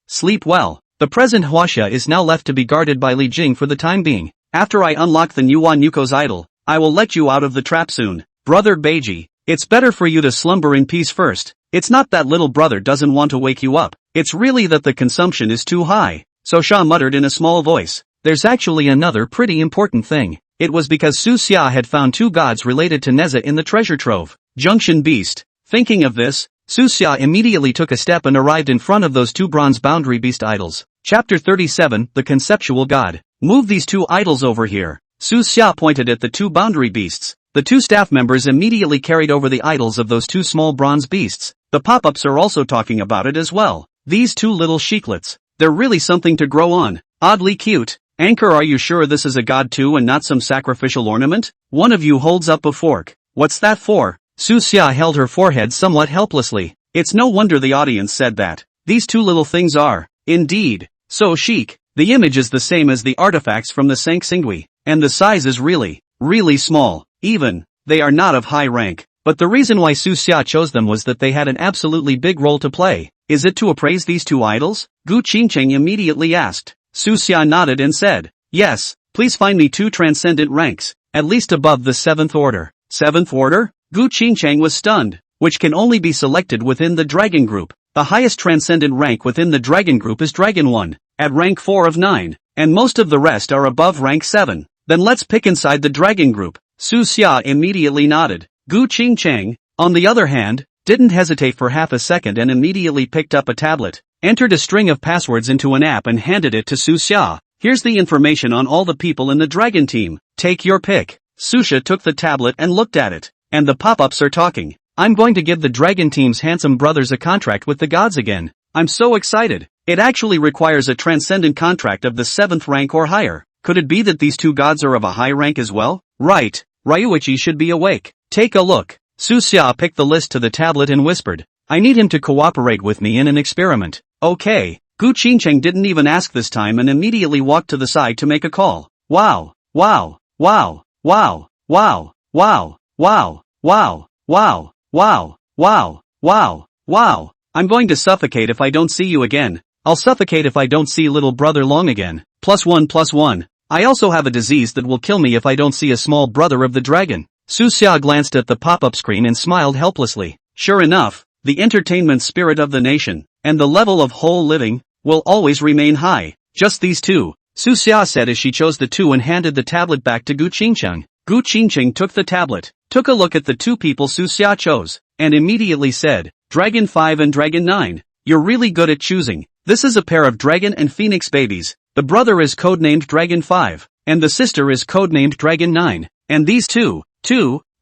sleep well. The present Huaxia is now left to be guarded by Li Jing for the time being. After I unlock the Nuwa Nuko's idol, I will let you out of the trap soon. Brother Beiji, it's better for you to slumber in peace first. It's not that little brother doesn't want to wake you up, it's really that the consumption is too high. So Sha muttered in a small voice. There's actually another pretty important thing. It was because Su Xia had found 2 gods related to Neza in the treasure trove. Junction Beast. Thinking of this, Su Xia immediately took a step and arrived in front of those 2 bronze boundary beast idols. Chapter 37, The Conceptual God. Move these 2 idols over here. Su Xia pointed at the 2 boundary beasts. The 2 staff members immediately carried over the idols of those 2 small bronze beasts. The pop-ups are also talking about it as well. These 2 little sheeklets. They're really something to grow on. Oddly cute. Anchor, are you sure this is a god too and not some sacrificial ornament? One of you holds up a fork. What's that for? Su Xia held her forehead somewhat helplessly. It's no wonder the audience said that. These 2 little things are, indeed, so chic. The image is the same as the artifacts from the Sanxingui, and the size is really small. Even, they are not of high rank. But the reason why Su Xia chose them was that they had an absolutely big role to play. Is it to appraise these 2 idols? Gu Qingcheng immediately asked. Su Xia nodded and said, yes, please find me 2 transcendent ranks, at least above the 7th order. 7th order? Gu Qingcheng was stunned, which can only be selected within the Dragon Group. The highest transcendent rank within the Dragon Group is Dragon 1, at rank 4 of 9, and most of the rest are above rank 7. Then let's pick inside the Dragon Group. Su Xia immediately nodded. Gu Qingcheng, on the other hand, didn't hesitate for half a second and immediately picked up a tablet, entered a string of passwords into an app and handed it to Su Xia. Here's the information on all the people in the Dragon team. Take your pick. Susha took the tablet and looked at it. And the pop-ups are talking. I'm going to give the Dragon team's handsome brothers a contract with the gods again. I'm so excited. It actually requires a transcendent contract of the 7th rank or higher. Could it be that these 2 gods are of a high rank as well? Right. Ryuichi should be awake. Take a look. Su Xia picked the list to the tablet and whispered. I need him to cooperate with me in an experiment. Okay. Gu Qingcheng didn't even ask this time and immediately walked to the side to make a call. Wow. Wow. Wow. Wow. Wow. Wow. Wow. Wow. Wow. Wow. Wow. Wow. Wow. I'm going to suffocate if I don't see you again. I'll suffocate if I don't see little brother Long again. +1+1. I also have a disease that will kill me if I don't see a small brother of the dragon. Su Xia glanced at the pop-up screen and smiled helplessly. Sure enough, the entertainment spirit of the nation, and the level of whole living, will always remain high. Just these 2, Su Xia said as she chose the 2 and handed the tablet back to Gu Qingcheng. Gu Qingcheng took the tablet, took a look at the 2 people Su Xia chose, and immediately said, Dragon 5 and Dragon 9, you're really good at choosing. This is a pair of dragon and phoenix babies. The brother is codenamed Dragon 5, and the sister is codenamed Dragon 9, and these 2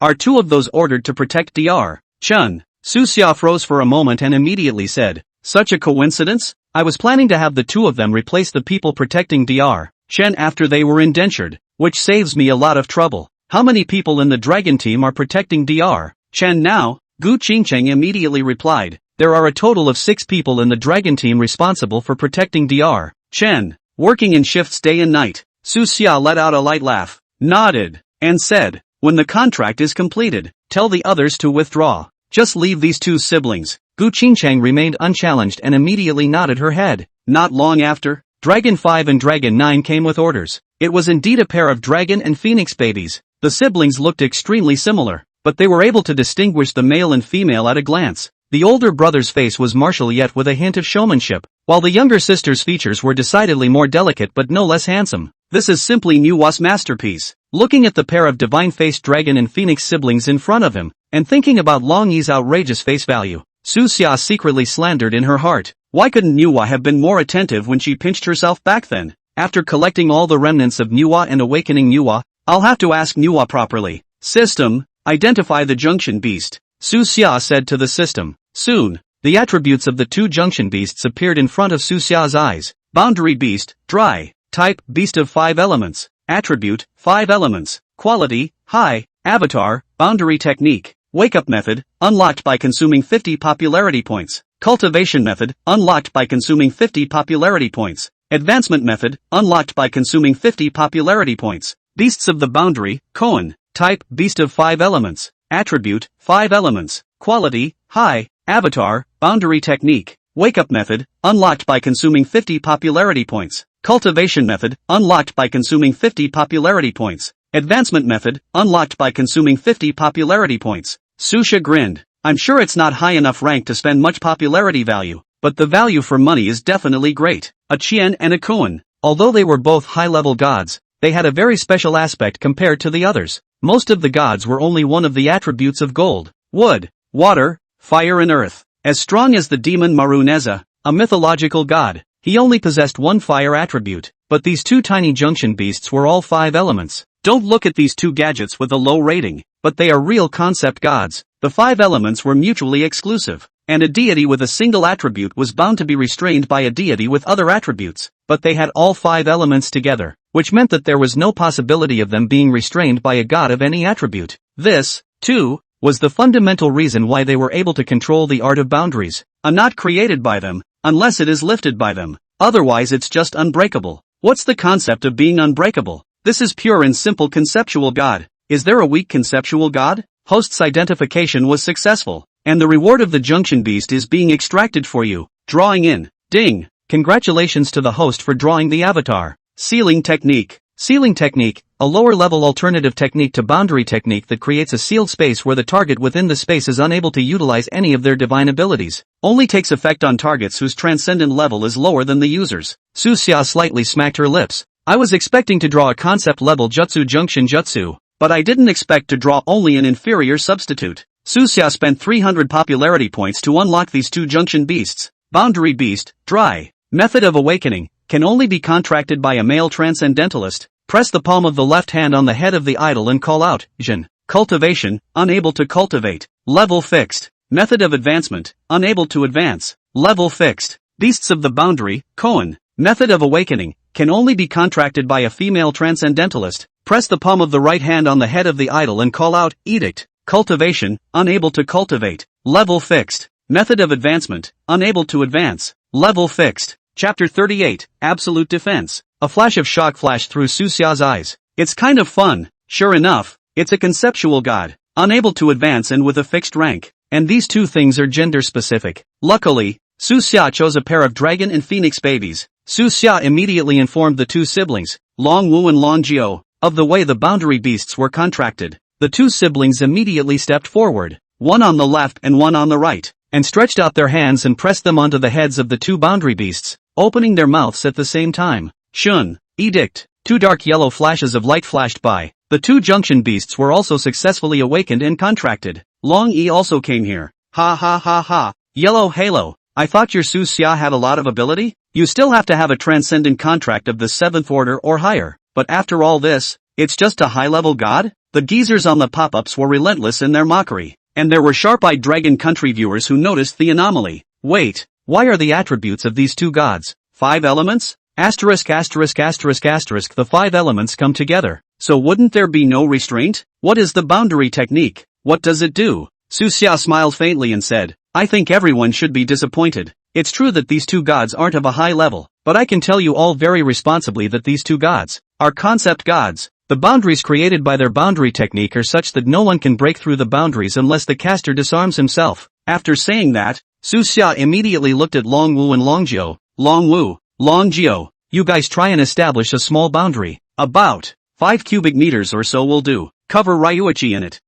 are 2 of those ordered to protect Dr. Chun. Su Xia froze for a moment and immediately said, such a coincidence? I was planning to have the 2 of them replace the people protecting Dr. Chen after they were indentured, which saves me a lot of trouble. How many people in the dragon team are protecting Dr. Chen now? Gu Qingcheng immediately replied, there are a total of 6 people in the dragon team responsible for protecting Dr. Chen, working in shifts day and night. Su Xia let out a light laugh, nodded, and said, when the contract is completed, tell the others to withdraw. Just leave these 2 siblings. Gu Qingcheng remained unchallenged and immediately nodded her head. Not long after, Dragon 5 and Dragon 9 came with orders. It was indeed a pair of dragon and phoenix babies. The siblings looked extremely similar, but they were able to distinguish the male and female at a glance. The older brother's face was martial yet with a hint of showmanship, while the younger sister's features were decidedly more delicate but no less handsome. This is simply Nuwa's masterpiece. Looking at the pair of divine-faced dragon and phoenix siblings in front of him, and thinking about Long Yi's outrageous face value, Su Xia secretly slandered in her heart. Why couldn't Nuwa have been more attentive when she pinched herself back then? After collecting all the remnants of Nuwa and awakening Nuwa, I'll have to ask Nuwa properly. System, identify the junction beast. Su Xia said to the system. Soon, the attributes of the 2 junction beasts appeared in front of Su Xia's eyes. Boundary beast, dry. Type, beast of 5 elements. Attribute, 5 elements. Quality, high. Avatar, boundary technique. Wake-up method, unlocked by consuming 50 popularity points. Cultivation method, unlocked by consuming 50 popularity points. Advancement method, unlocked by consuming 50 popularity points. Beasts of the boundary, koan. Type, beast of 5 elements. Attribute, 5 elements. Quality, high. Avatar, boundary technique. Wake-up method, unlocked by consuming 50 popularity points. Cultivation method, unlocked by consuming 50 popularity points. Advancement method, unlocked by consuming 50 popularity points. Susha grinned. I'm sure it's not high enough rank to spend much popularity value, but the value for money is definitely great. A Chien and a Koan. Although they were both high-level gods, they had a very special aspect compared to the others. Most of the gods were only one of the attributes of gold, wood, water, fire and earth. As strong as the demon Maruneza, a mythological god, he only possessed one fire attribute, but these two tiny junction beasts were all 5 elements. Don't look at these two gadgets with a low rating, but they are real concept gods. The 5 elements were mutually exclusive, and a deity with a single attribute was bound to be restrained by a deity with other attributes, but they had all 5 elements together, which meant that there was no possibility of them being restrained by a god of any attribute. This, too, was the fundamental reason why they were able to control the art of boundaries, not created by them, unless it is lifted by them. Otherwise it's just unbreakable. What's the concept of being unbreakable? This is pure and simple conceptual God. Is there a weak conceptual God? Host's identification was successful, and the reward of the junction beast is being extracted for you. Drawing in. Ding! Congratulations to the host for drawing the avatar. Sealing technique. Sealing technique, a lower-level alternative technique to boundary technique that creates a sealed space where the target within the space is unable to utilize any of their divine abilities. Only takes effect on targets whose transcendent level is lower than the user's. Suxia slightly smacked her lips. I was expecting to draw a concept-level jutsu junction jutsu, but I didn't expect to draw only an inferior substitute. Suxia spent 300 popularity points to unlock these two junction beasts. Boundary beast, dry. Method of awakening. Can only be contracted by a male transcendentalist. Press the palm of the left hand on the head of the idol and call out, Jin. Cultivation, unable to cultivate. Level fixed. Method of advancement, unable to advance. Level fixed. Beasts of the boundary, koan. Method of awakening, can only be contracted by a female transcendentalist. Press the palm of the right hand on the head of the idol and call out, Edict. Cultivation, unable to cultivate. Level fixed. Method of advancement, unable to advance. Level fixed. Chapter 38, Absolute Defense. A flash of shock flashed through Suxia's eyes. It's kind of fun. Sure enough, it's a conceptual god, unable to advance and with a fixed rank. And these two things are gender specific. Luckily, Suxia chose a pair of dragon and phoenix babies. Suxia immediately informed the two siblings, Long Wu and Long Jiao, of the way the boundary beasts were contracted. The two siblings immediately stepped forward, one on the left and one on the right, and stretched out their hands and pressed them onto the heads of the two boundary beasts, opening their mouths at the same time. Shun. Edict. 2 dark yellow flashes of light flashed by. The two junction beasts were also successfully awakened and contracted. Long E also came here. Ha ha ha ha. Yellow Halo. I thought your Suxia had a lot of ability? You still have to have a transcendent contract of the 7th order or higher, but after all this, it's just a high-level god? The geezers on the pop-ups were relentless in their mockery, and there were sharp-eyed Dragon Country viewers who noticed the anomaly. Wait, why are the attributes of these two gods 5 elements? Asterisk asterisk asterisk asterisk. The 5 elements come together, so wouldn't there be no restraint? What is the boundary technique? What does it do? Suxia smiled faintly and said, I think everyone should be disappointed. It's true that these two gods aren't of a high level, but I can tell you all very responsibly that these two gods are concept gods. The boundaries created by their boundary technique are such that no one can break through the boundaries unless the caster disarms himself. After saying that, Suxia immediately looked at Long Wu and Long Jiao. Long Wu, Long Jiao, you guys try and establish a small boundary. About 5 cubic meters or so will do. Cover Ryuichi in it.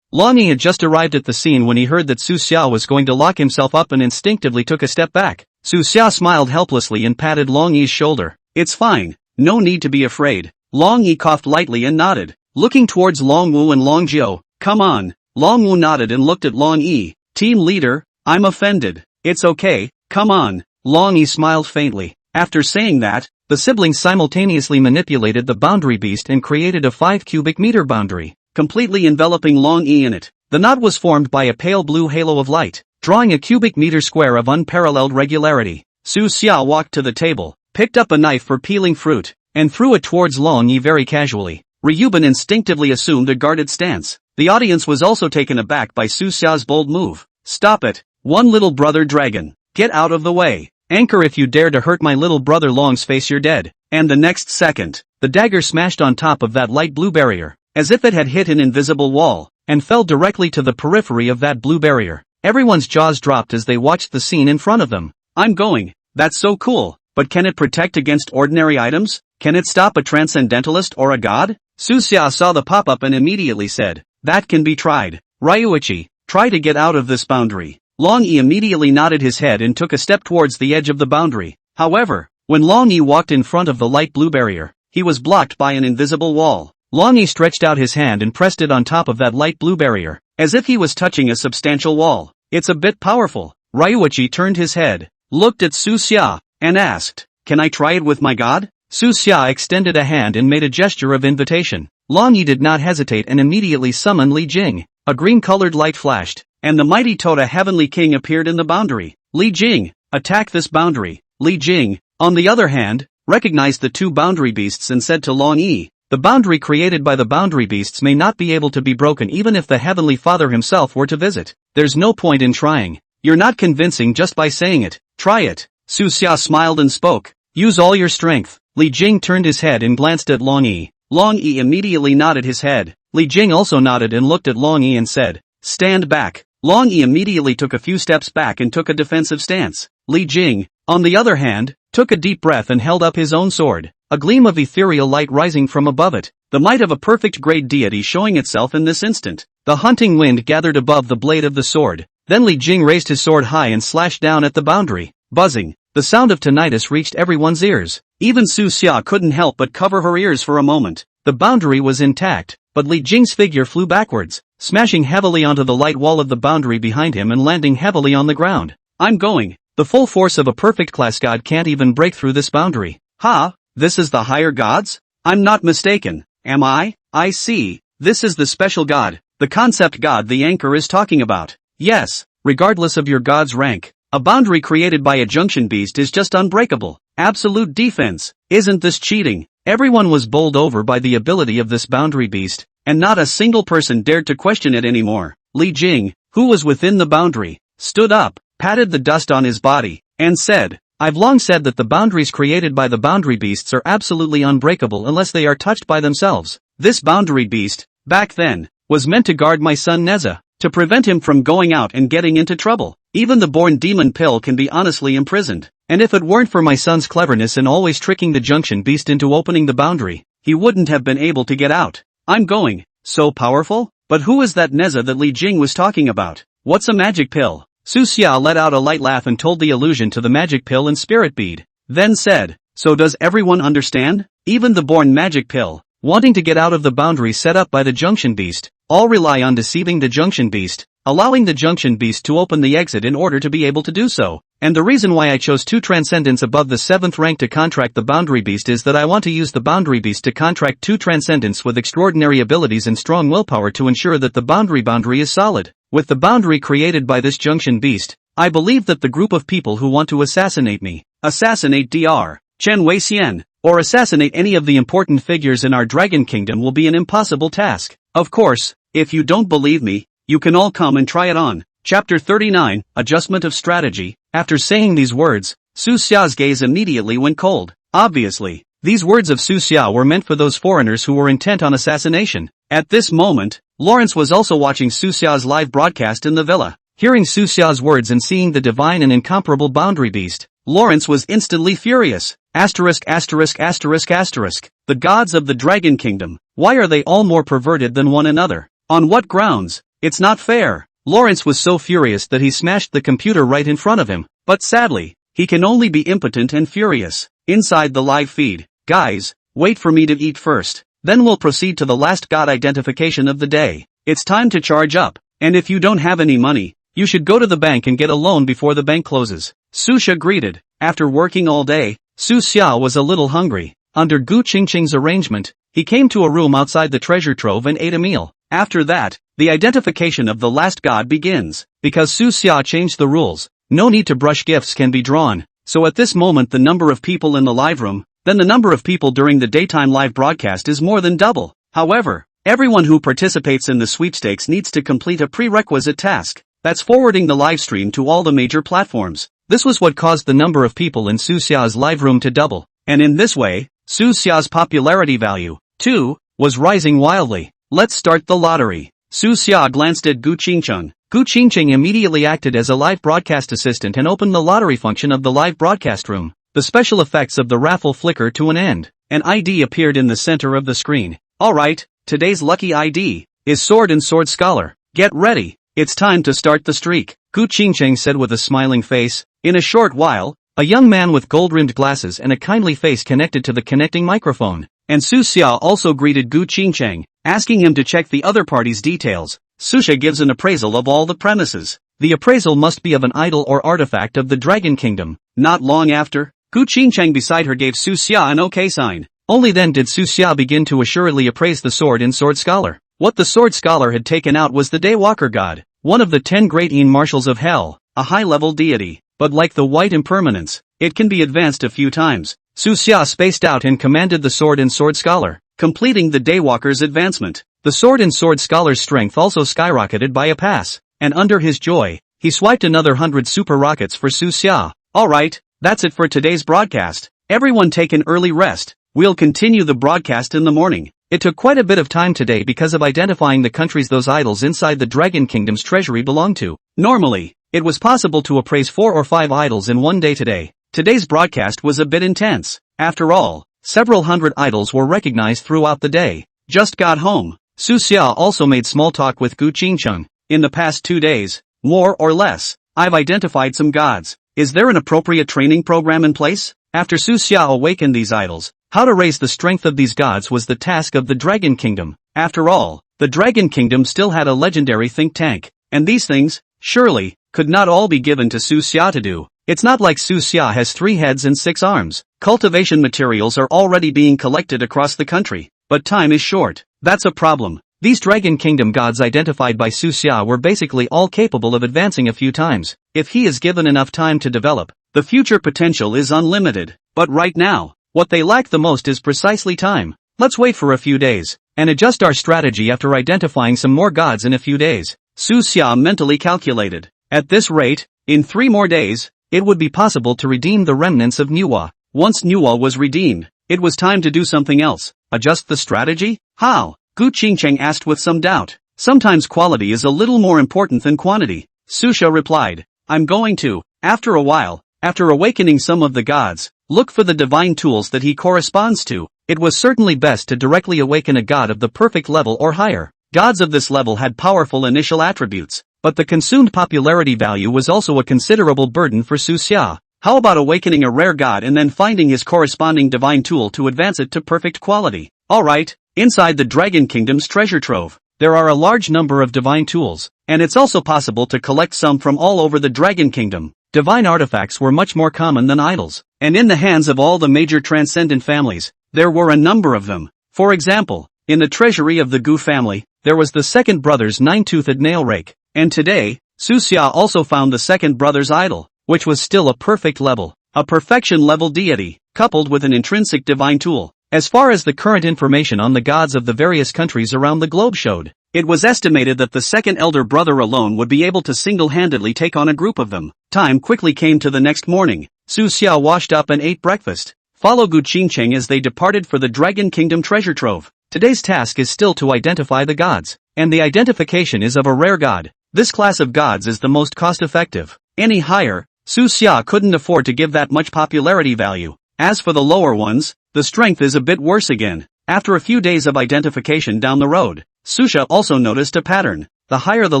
Long Yi had just arrived at the scene when he heard that Suxia was going to lock himself up and instinctively took a step back. Suxia smiled helplessly and patted Long Yi's shoulder. It's fine. No need to be afraid. Long Yi coughed lightly and nodded, looking towards Long Wu and Long Jiao. Come on. Long Wu nodded and looked at Long Yi. Team leader, I'm offended. It's okay, come on. Long Yi smiled faintly. After saying that, the siblings simultaneously manipulated the boundary beast and created a 5 cubic meter boundary, completely enveloping Long Yi in it. The knot was formed by a pale blue halo of light, drawing a cubic meter square of unparalleled regularity. Suxia walked to the table, picked up a knife for peeling fruit, and threw it towards Long Yi very casually. Ryuban instinctively assumed a guarded stance. The audience was also taken aback by Su Xia's bold move. Stop it, one little brother dragon. Get out of the way. Anchor, if you dare to hurt my little brother Long's face you're dead. And the next second, the dagger smashed on top of that light blue barrier, as if it had hit an invisible wall, and fell directly to the periphery of that blue barrier. Everyone's jaws dropped as they watched the scene in front of them. I'm going. That's so cool. But can it protect against ordinary items? Can it stop a transcendentalist or a god? Su Xia saw the pop-up and immediately said, that can be tried. Ryuichi, try to get out of this boundary. Long Yi immediately nodded his head and took a step towards the edge of the boundary. However, when Long Yi walked in front of the light blue barrier, he was blocked by an invisible wall. Long Yi stretched out his hand and pressed it on top of that light blue barrier, as if he was touching a substantial wall. It's a bit powerful. Ryuichi turned his head, looked at Su Xia, and asked, can I try it with my god? Su Xia extended a hand and made a gesture of invitation. Long Yi did not hesitate and immediately summoned Li Jing. A green-colored light flashed, and the mighty Tota Heavenly King appeared in the boundary. Li Jing, attack this boundary. Li Jing, on the other hand, recognized the two boundary beasts and said to Long Yi, the boundary created by the boundary beasts may not be able to be broken even if the Heavenly Father himself were to visit. There's no point in trying. You're not convincing just by saying it. Try it. Su Xia smiled and spoke. Use all your strength. Li Jing turned his head and glanced at Long Yi. Long Yi immediately nodded his head. Li Jing also nodded and looked at Long Yi and said, stand back. Long Yi immediately took a few steps back and took a defensive stance. Li Jing, on the other hand, took a deep breath and held up his own sword, a gleam of ethereal light rising from above it, the might of a perfect great deity showing itself in this instant. The hunting wind gathered above the blade of the sword. Then Li Jing raised his sword high and slashed down at the boundary. Buzzing. The sound of tinnitus reached everyone's ears. Even Su Xia couldn't help but cover her ears for a moment. The boundary was intact, but Li Jing's figure flew backwards, smashing heavily onto the light wall of the boundary behind him and landing heavily on the ground. I'm going. The full force of a perfect class god can't even break through this boundary. Ha, this is the higher gods? I'm not mistaken, am I? I see. This is the special god, the concept god the anchor is talking about. Yes, regardless of your god's rank, a boundary created by a junction beast is just unbreakable. Absolute defense. Isn't this cheating? Everyone was bowled over by the ability of this boundary beast, and not a single person dared to question it anymore. Li Jing, who was within the boundary, stood up, patted the dust on his body, and said, I've long said that the boundaries created by the boundary beasts are absolutely unbreakable unless they are touched by themselves. This boundary beast, back then, was meant to guard my son Neza, to prevent him from going out and getting into trouble. Even the born demon pill can be honestly imprisoned, and if it weren't for my son's cleverness in always tricking the junction beast into opening the boundary, he wouldn't have been able to get out. I'm going. So powerful? But who is that Neza that Li Jing was talking about? What's a magic pill? Su Xia let out a light laugh and told the allusion to the magic pill and spirit bead, then said, so does everyone understand? Even the born magic pill, wanting to get out of the boundary set up by the junction beast, all rely on deceiving the junction beast, allowing the junction beast to open the exit in order to be able to do so. And the reason why I chose 2 transcendents above the 7th rank to contract the boundary beast is that I want to use the boundary beast to contract 2 transcendents with extraordinary abilities and strong willpower to ensure that the boundary is solid. With the boundary created by this junction beast, I believe that the group of people who want to assassinate me, assassinate Dr. Chen Weixian, or assassinate any of the important figures in our Dragon Kingdom will be an impossible task. Of course, if you don't believe me, you can all come and try it on. Chapter 39, Adjustment of Strategy. After saying these words, Su Xia's gaze immediately went cold. Obviously, these words of Su Xia were meant for those foreigners who were intent on assassination. At this moment, Lawrence was also watching Su Xia's live broadcast in the villa. Hearing Su Xia's words and seeing the divine and incomparable boundary beast, Lawrence was instantly furious. Asterisk asterisk asterisk asterisk. The gods of the Dragon Kingdom, why are they all more perverted than one another? On what grounds? It's not fair. Lawrence was so furious that he smashed the computer right in front of him, but sadly, he can only be impotent and furious. Inside the live feed, guys, wait for me to eat first, then we'll proceed to the last god identification of the day. It's time to charge up, and if you don't have any money, you should go to the bank and get a loan before the bank closes. Su Xia greeted. After working all day, Su Xia was a little hungry. Under Gu Qingqing's arrangement, he came to a room outside the treasure trove and ate a meal. After that, the identification of the last god begins. Because Su Xia changed the rules, no need to brush gifts can be drawn. So at this moment the number of people in the live room, then the number of people during the daytime live broadcast is more than double. However, everyone who participates in the sweepstakes needs to complete a prerequisite task. That's forwarding the live stream to all the major platforms. This was what caused the number of people in Su Xia's live room to double. And in this way, Su Xia's popularity value, too, was rising wildly. Let's start the lottery. Su Xia glanced at Gu Qingcheng. Gu Qingcheng immediately acted as a live broadcast assistant and opened the lottery function of the live broadcast room. The special effects of the raffle flickered to an end. An ID appeared in the center of the screen. Alright, today's lucky ID is Sword and Sword Scholar. Get ready, it's time to start the streak, Gu Qingcheng said with a smiling face. In a short while, a young man with gold-rimmed glasses and a kindly face connected to the connecting microphone. And Su Xia also greeted Gu Qingcheng, asking him to check the other party's details. Su Xia gives an appraisal of all the premises. The appraisal must be of an idol or artifact of the Dragon Kingdom. Not long after, Gu Qingcheng beside her gave Su Xia an OK sign. Only then did Su Xia begin to assuredly appraise the Sword and Sword Scholar. What the Sword Scholar had taken out was the Daywalker God, one of the 10 great martials of hell, a high-level deity. But like the White Impermanence, it can be advanced a few times. Su Xia spaced out and commanded the Sword and Sword Scholar, completing the Daywalker's advancement. The Sword and Sword Scholar's strength also skyrocketed by a pass, and under his joy, he swiped another 100 super rockets for Su Xia. Alright, that's it for today's broadcast. Everyone take an early rest. We'll continue the broadcast in the morning. It took quite a bit of time today because of identifying the countries those idols inside the Dragon Kingdom's treasury belong to. Normally, it was possible to appraise 4 or 5 idols in one day today. Today's broadcast was a bit intense. After all, several hundred idols were recognized throughout the day. Just got home. Su Xia also made small talk with Gu Qingcheng. In the past 2 days, more or less, I've identified some gods. Is there an appropriate training program in place? After Su Xia awakened these idols, how to raise the strength of these gods was the task of the Dragon Kingdom. After all, the Dragon Kingdom still had a legendary think tank. And these things, surely, could not all be given to Su Xia to do. It's not like Su Xia has 3 heads and 6 arms. Cultivation materials are already being collected across the country. But time is short. That's a problem. These Dragon Kingdom gods identified by Su Xia were basically all capable of advancing a few times. If he is given enough time to develop, the future potential is unlimited. But right now, what they lack the most is precisely time. Let's wait for a few days, and adjust our strategy after identifying some more gods in a few days. Su Xia mentally calculated. At this rate, in 3 more days, it would be possible to redeem the remnants of Manhwa. Once Manhwa was redeemed, it was time to do something else. Adjust the strategy? How? Gu Qingcheng asked with some doubt. Sometimes quality is a little more important than quantity. Su Xia replied, I'm going to, after a while, after awakening some of the gods, look for the divine tools that he corresponds to. It was certainly best to directly awaken a god of the perfect level or higher. Gods of this level had powerful initial attributes, but the consumed popularity value was also a considerable burden for Su Xia. How about awakening a rare god and then finding his corresponding divine tool to advance it to perfect quality? Alright, inside the Dragon Kingdom's treasure trove, there are a large number of divine tools, and it's also possible to collect some from all over the Dragon Kingdom. Divine artifacts were much more common than idols, and in the hands of all the major transcendent families, there were a number of them. For example, in the treasury of the Gu family, there was the second brother's 9-toothed nail rake, and today, Su Xia also found the second brother's idol, which was still a perfect level, a perfection level deity, coupled with an intrinsic divine tool. As far as the current information on the gods of the various countries around the globe showed, it was estimated that the second elder brother alone would be able to single-handedly take on a group of them. Time quickly came to the next morning. Su Xia washed up and ate breakfast. Follow Gu Qingcheng as they departed for the Dragon Kingdom treasure trove. Today's task is still to identify the gods, and the identification is of a rare god. This class of gods is the most cost-effective. Any higher, Su Xia couldn't afford to give that much popularity value. As for the lower ones, the strength is a bit worse again. After a few days of identification down the road, Su Xia also noticed a pattern. The higher the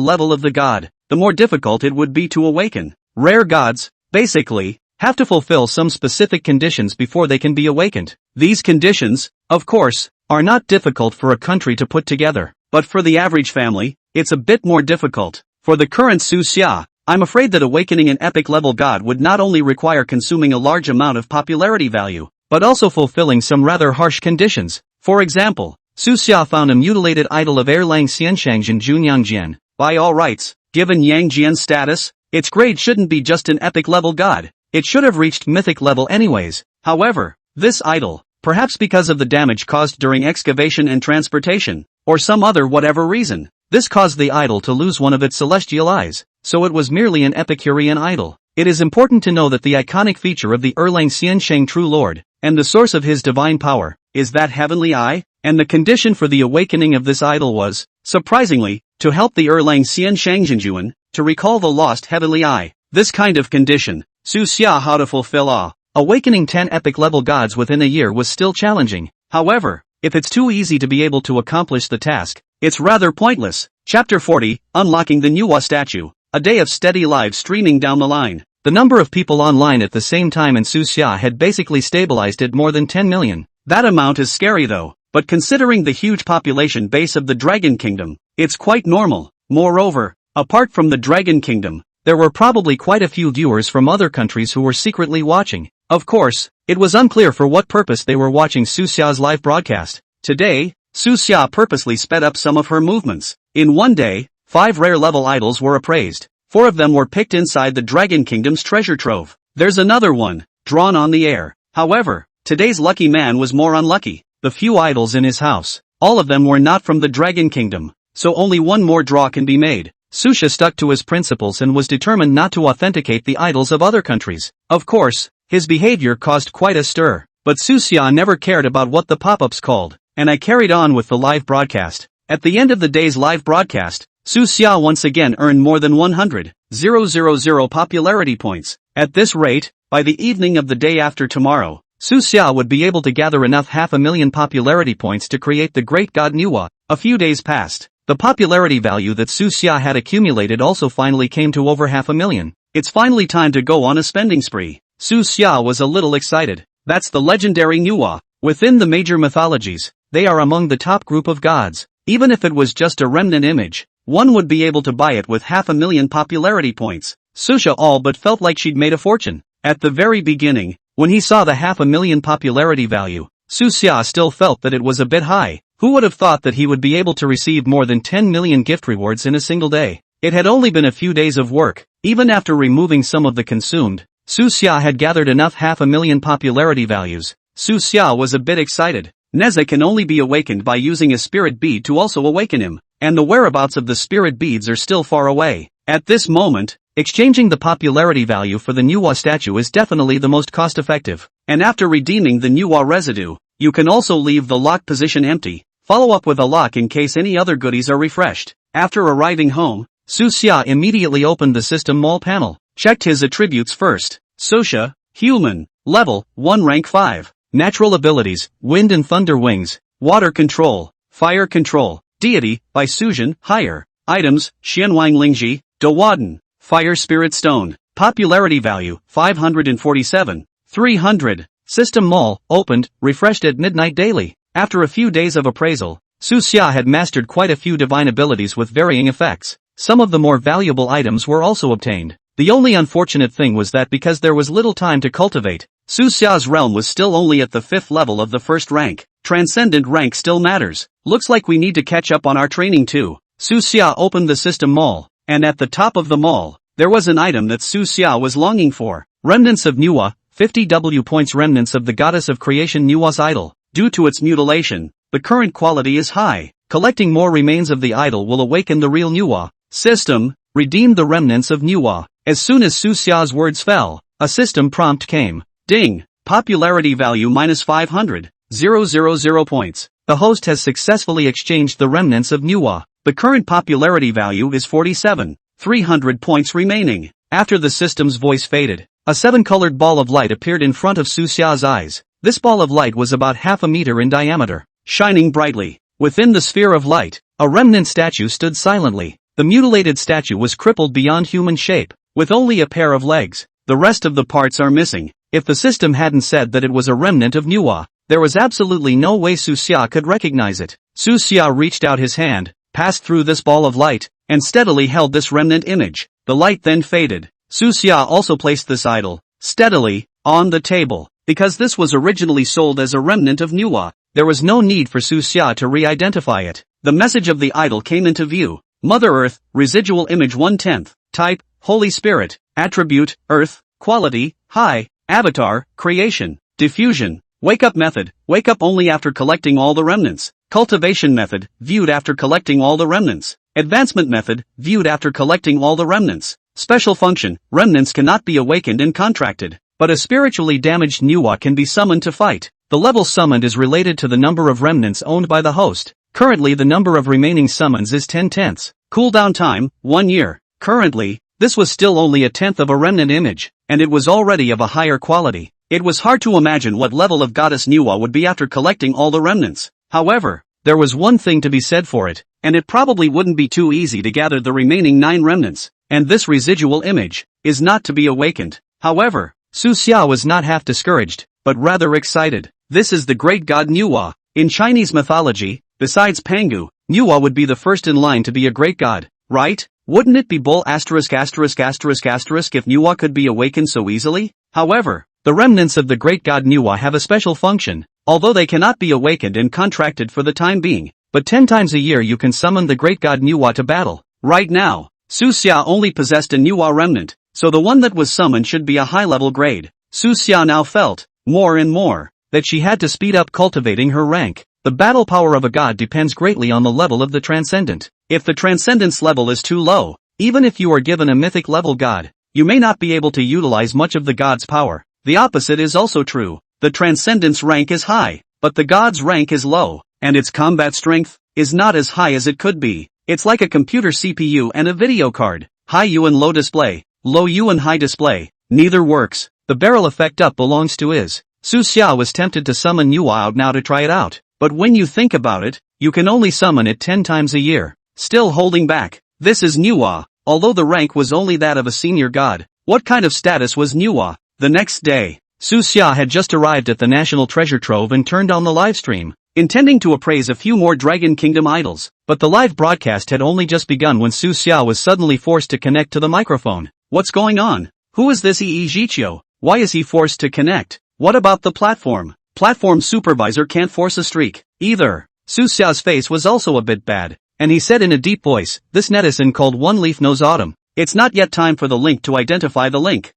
level of the god, the more difficult it would be to awaken. Rare gods, basically, have to fulfill some specific conditions before they can be awakened. These conditions, of course, are not difficult for a country to put together, but for the average family, it's a bit more difficult. For the current Su Xia, I'm afraid that awakening an epic-level god would not only require consuming a large amount of popularity value, but also fulfilling some rather harsh conditions. For example, Su Xia found a mutilated idol of Erlang Xianshangjian Junyangjian. By all rights, given Yang Jian's status, its grade shouldn't be just an epic-level god. it should have reached mythic level anyways. However, this idol, perhaps because of the damage caused during excavation and transportation, or some other whatever reason, this caused the idol to lose one of its celestial eyes, so it was merely an Epicurean idol. It is important to know that the iconic feature of the Erlang Xiansheng True Lord, and the source of his divine power, is that heavenly eye, and the condition for the awakening of this idol was, surprisingly, to help the Erlang Xiansheng Jinjuan, to recall the lost heavenly eye. This kind of condition, Su Xia how to fulfill awakening 10 epic level gods within a year was still challenging. However, if it's too easy to be able to accomplish the task, it's rather pointless. Chapter 40, Unlocking the Nuwa Statue. A day of steady live streaming down the line. The number of people online at the same time in Su Xia had basically stabilized at more than 10 million. That amount is scary though, but considering the huge population base of the Dragon Kingdom, it's quite normal. Moreover, apart from the Dragon Kingdom, there were probably quite a few viewers from other countries who were secretly watching. Of course, it was unclear for what purpose they were watching Su Xia's live broadcast. Today, Su Xia purposely sped up some of her movements. In one day, 5 rare level idols were appraised. 4 of them were picked inside the Dragon Kingdom's treasure trove. There's another one, drawn on the air. However, today's lucky man was more unlucky. The few idols in his house, all of them were not from the Dragon Kingdom, so only one more draw can be made. Su Xia stuck to his principles and was determined not to authenticate the idols of other countries. Of course, his behavior caused quite a stir, but Su Xia never cared about what the pop-ups called, and I carried on with the live broadcast. At the end of the day's live broadcast, Su Xia once again earned more than 100,000 popularity points. At this rate, by the evening of the day after tomorrow, Su Xia would be able to gather enough 500,000 popularity points to create the great god Nuwa. A few days passed. The popularity value that Su Xia had accumulated also finally came to over 500,000. It's finally time to go on a spending spree. Su Xia was a little excited. That's the legendary Nuwa. Within the major mythologies, they are among the top group of gods. Even if it was just a remnant image, one would be able to buy it with 500,000 popularity points. Su Xia all but felt like she'd made a fortune. At the very beginning, when he saw the 500,000 popularity value, Su Xia still felt that it was a bit high. Who would have thought that he would be able to receive more than 10 million gift rewards in a single day? It had only been a few days of work. Even after removing some of the consumed, Su Xia had gathered enough 500,000 popularity values. Su Xia was a bit excited. Neza can only be awakened by using a spirit bead to also awaken him, and the whereabouts of the spirit beads are still far away. At this moment, exchanging the popularity value for the Nuwa statue is definitely the most cost-effective, and after redeeming the Nuwa residue, you can also leave the lock position empty. Follow up with a lock in case any other goodies are refreshed. After arriving home, Su Xia immediately opened the system mall panel, checked his attributes first. Su Xia, human, level 1 rank 5. Natural abilities, wind and thunder wings, water control, fire control, deity, by Suzhen, higher. Items, Xianwang Lingji, Dawaden, fire spirit stone. Popularity value, 547. 300. System mall, opened, refreshed at midnight daily. After a few days of appraisal, Su Xia had mastered quite a few divine abilities with varying effects. Some of the more valuable items were also obtained. The only unfortunate thing was that because there was little time to cultivate, Su Xia's realm was still only at the 5th level of the 1st rank. Transcendent rank still matters. Looks like we need to catch up on our training too. Su Xia opened the system mall, and at the top of the mall, there was an item that Su Xia was longing for. Remnants of Nuwa, 50 W points. Remnants of the goddess of creation Nuwa's idol. Due to its mutilation, the current quality is high. Collecting more remains of the idol will awaken the real Nuwa. System, redeem the remnants of Nuwa. As soon as Su Xia's words fell, a system prompt came. Ding! Popularity value minus 500,000 points. The host has successfully exchanged the remnants of Nuwa. The current popularity value is 47,300 points remaining. After the system's voice faded, a 7-colored ball of light appeared in front of Su Xia's eyes. This ball of light was about half a meter in diameter, shining brightly. Within the sphere of light, a remnant statue stood silently. The mutilated statue was crippled beyond human shape, with only a pair of legs. The rest of the parts are missing. If the system hadn't said that it was a remnant of Nuwa, there was absolutely no way Su Xia could recognize it. Su Xia reached out his hand, passed through this ball of light, and steadily held this remnant image. The light then faded. Su Xia also placed this idol, steadily, on the table. Because this was originally sold as a remnant of Nuwa, there was no need for Su Xia to re-identify it. The message of the idol came into view. Mother Earth, residual image 1/10, type, Holy Spirit, attribute, Earth, quality, high, avatar, creation, diffusion, wake up method, wake up only after collecting all the remnants, cultivation method, viewed after collecting all the remnants, advancement method, viewed after collecting all the remnants, special function, remnants cannot be awakened and contracted, but a spiritually damaged Nuwa can be summoned to fight. The level summoned is related to the number of remnants owned by the host. Currently the number of remaining summons is 10/10. Cooldown time, 1 year. Currently, this was still only a tenth of a remnant image, and it was already of a higher quality. It was hard to imagine what level of goddess Nuwa would be after collecting all the remnants. However, there was one thing to be said for it, and it probably wouldn't be too easy to gather the remaining 9 remnants, and this residual image is not to be awakened. However, Su Xia was not half discouraged, but rather excited. This is the great god Nuwa. In Chinese mythology, besides Pangu, Nuwa would be the first in line to be a great god, right? Wouldn't it be bull ***** if Nuwa could be awakened so easily? However, the remnants of the great god Nuwa have a special function, although they cannot be awakened and contracted for the time being, but 10 times a year you can summon the great god Nuwa to battle. Right now, Su Xia only possessed a Nuwa remnant, so the one that was summoned should be a high-level grade. Su Xia now felt, more and more, that she had to speed up cultivating her rank. The battle power of a god depends greatly on the level of the transcendent. If the transcendence level is too low, even if you are given a mythic level god, you may not be able to utilize much of the god's power. The opposite is also true. The transcendence rank is high, but the god's rank is low, and its combat strength is not as high as it could be. It's like a computer CPU and a video card. High U and low display, low U and high display. Neither works. The barrel effect up belongs to is. Su Xia was tempted to summon Nuwa out now to try it out, but when you think about it, you can only summon it 10 times a year. Still holding back. This is Nuwa, although the rank was only that of a senior god. What kind of status was Nuwa? The next day, Su Xia had just arrived at the National Treasure Trove and turned on the live stream, intending to appraise a few more Dragon Kingdom idols, but the live broadcast had only just begun when Su Xia was suddenly forced to connect to the microphone. What's going on? Who is this Jiqiu? Why is he forced to connect? What about the platform? Platform supervisor can't force a streak, either. Su Xia's face was also a bit bad, and he said in a deep voice, this netizen called One Leaf knows autumn. It's not yet time for the link to identify the link.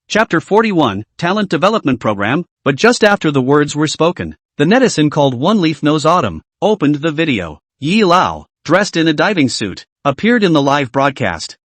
Chapter 41, Talent Development Program, but just after the words were spoken, the netizen called One Leaf knows autumn opened the video. Yi Lao, dressed in a diving suit, appeared in the live broadcast.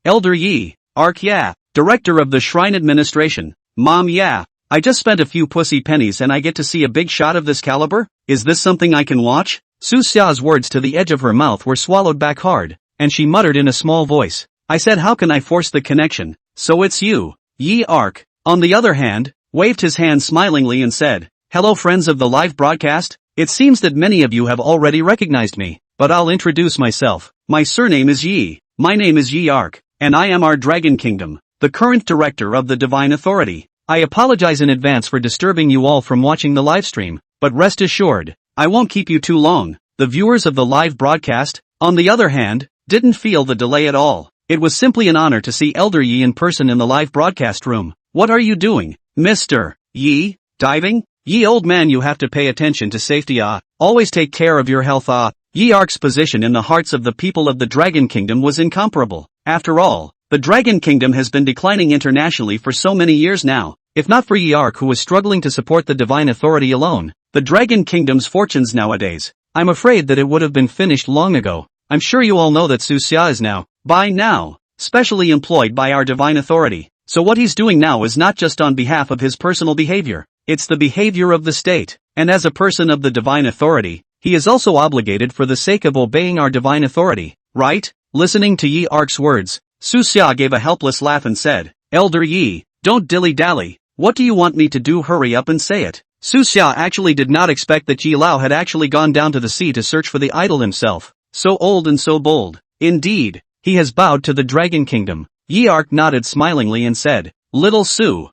Elder Yi, Arc Ya, Director of the Shrine Administration. Mom yeah, I just spent a few pussy pennies and I get to see a big shot of this caliber? Is this something I can watch? Su Xia's words to the edge of her mouth were swallowed back hard, and she muttered in a small voice. I said how can I force the connection? So it's you. Yi Arc, on the other hand, waved his hand smilingly and said, hello friends of the live broadcast. It seems that many of you have already recognized me, but I'll introduce myself. My surname is Yi. My name is Yi Arc, and I am our Dragon Kingdom, the current director of the Divine Authority. I apologize in advance for disturbing you all from watching the live stream, but rest assured, I won't keep you too long. The viewers of the live broadcast, on the other hand, didn't feel the delay at all. It was simply an honor to see Elder Yi in person in the live broadcast room. What are you doing, Mr. Yi? Diving? Yi old man, you have to pay attention to safety always take care of your health Yi Arc's position in the hearts of the people of the Dragon Kingdom was incomparable. After all, the Dragon Kingdom has been declining internationally for so many years now. If not for Yi Arc who was struggling to support the Divine Authority alone, the Dragon Kingdom's fortunes nowadays, I'm afraid that it would have been finished long ago. I'm sure you all know that Su Xia is now, by now, specially employed by our Divine Authority. So what he's doing now is not just on behalf of his personal behavior, it's the behavior of the state, and as a person of the Divine Authority, he is also obligated for the sake of obeying our Divine Authority, right? Listening to Yi Arc's words, Su Xia gave a helpless laugh and said, Elder Yi, don't dilly-dally, what do you want me to do? Hurry up and say it. Su Xia actually did not expect that Yi Lao had actually gone down to the sea to search for the idol himself, so old and so bold. Indeed, he has bowed to the Dragon Kingdom. Yi Arc nodded smilingly and said, Little Su,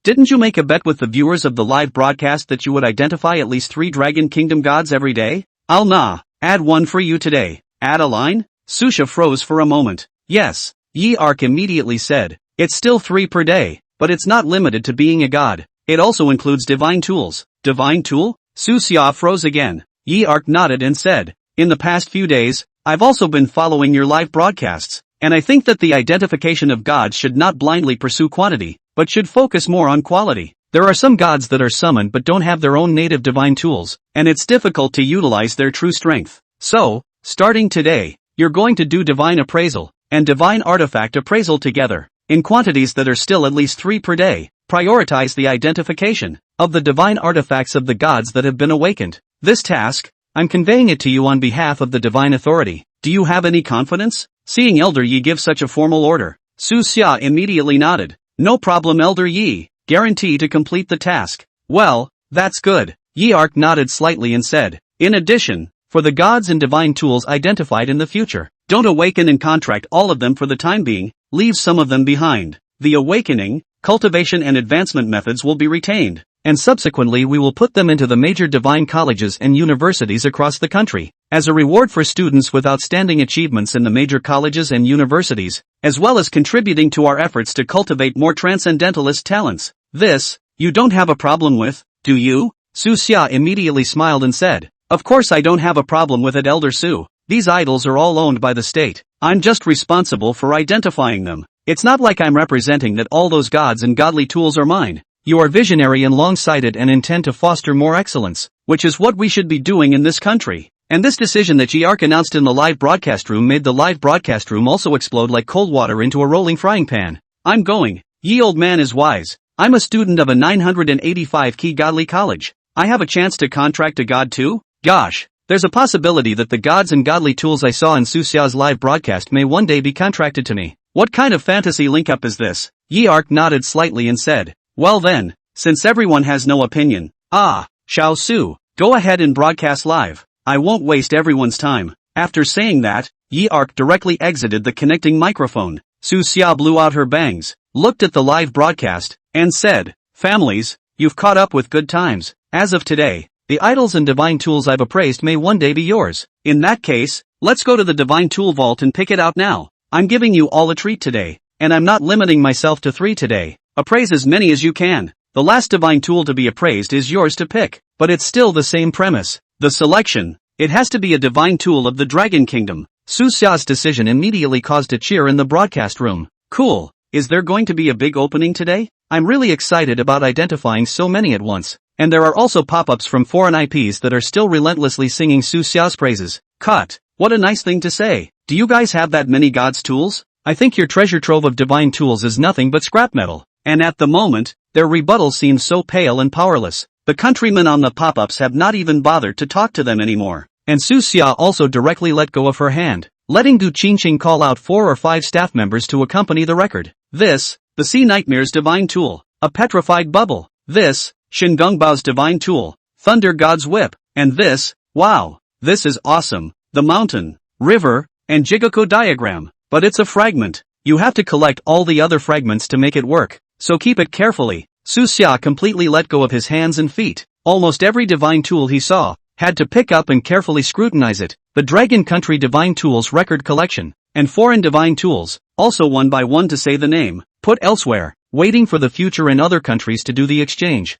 didn't you make a bet with the viewers of the live broadcast that you would identify at least 3 Dragon Kingdom gods every day? I'll add one for you today. Add a line? Susha froze for a moment. Yes, Yi Arc immediately said, it's still 3 per day, but it's not limited to being a god. It also includes divine tools. Divine tool? Su Xia froze again. Yi Arc nodded and said, in the past few days, I've also been following your live broadcasts. and I think that the identification of gods should not blindly pursue quantity, but should focus more on quality. There are some gods that are summoned but don't have their own native divine tools, and it's difficult to utilize their true strength. So, starting today, you're going to do divine appraisal and divine artifact appraisal together, in quantities that are still at least 3 per day. Prioritize the identification of the divine artifacts of the gods that have been awakened. This task, I'm conveying it to you on behalf of the divine authority. Do you have any confidence? Seeing Elder Yi give such a formal order, Su Xia immediately nodded. No problem, Elder Yi. Guarantee to complete the task. Well, that's good. Yi Arc nodded slightly and said, in addition, for the gods and divine tools identified in the future, don't awaken and contract all of them for the time being, leave some of them behind. The awakening, cultivation and advancement methods will be retained, and subsequently we will put them into the major divine colleges and universities across the country, as a reward for students with outstanding achievements in the major colleges and universities, as well as contributing to our efforts to cultivate more transcendentalist talents. This, you don't have a problem with, do you? Su Xia immediately smiled and said, of course I don't have a problem with it, Elder Su. These idols are all owned by the state. I'm just responsible for identifying them. It's not like I'm representing that all those gods and godly tools are mine. You are visionary and long-sighted and intend to foster more excellence, which is what we should be doing in this country. And this decision that Yi Arc announced in the live broadcast room made the live broadcast room also explode like cold water into a rolling frying pan. I'm going. Ye old man is wise. I'm a student of a 985 key godly college. I have a chance to contract a god too? Gosh, there's a possibility that the gods and godly tools I saw in Su Xia's live broadcast may one day be contracted to me. What kind of fantasy link-up is this? Yi Arc nodded slightly and said, well then, since everyone has no opinion, Xiao Su, go ahead and broadcast live. I won't waste everyone's time. After saying that, Yi Arc directly exited the connecting microphone. Su Xia blew out her bangs, looked at the live broadcast, and said, families, you've caught up with good times. As of today, the idols and divine tools I've appraised may one day be yours. In that case, let's go to the divine tool vault and pick it out now. I'm giving you all a treat today, and I'm not limiting myself to 3 today. Appraise as many as you can. The last divine tool to be appraised is yours to pick, but it's still the same premise. The selection, it has to be a divine tool of the Dragon Kingdom. Su Xia's decision immediately caused a cheer in the broadcast room. Cool, is there going to be a big opening today? I'm really excited about identifying so many at once. And there are also pop-ups from foreign IPs that are still relentlessly singing Su Xia's praises. Cut, what a nice thing to say. Do you guys have that many gods tools? I think your treasure trove of divine tools is nothing but scrap metal. And at the moment, their rebuttal seems so pale and powerless. The countrymen on the pop-ups have not even bothered to talk to them anymore. And Su Xia also directly let go of her hand, letting Du Qingqing call out 4 or 5 staff members to accompany the record. This, the Sea Nightmare's divine tool, a petrified bubble. This, Shin Gongbao's divine tool, Thunder God's whip. And this, wow, this is awesome, the mountain, river, and Jigoku diagram. But it's a fragment. You have to collect all the other fragments to make it work. So keep it carefully. Su Xia completely let go of his hands and feet. Almost every divine tool he saw, had to pick up and carefully scrutinize it. The Dragon Country Divine Tools Record Collection, and foreign divine tools, also one by one to say the name, put elsewhere, waiting for the future in other countries to do the exchange.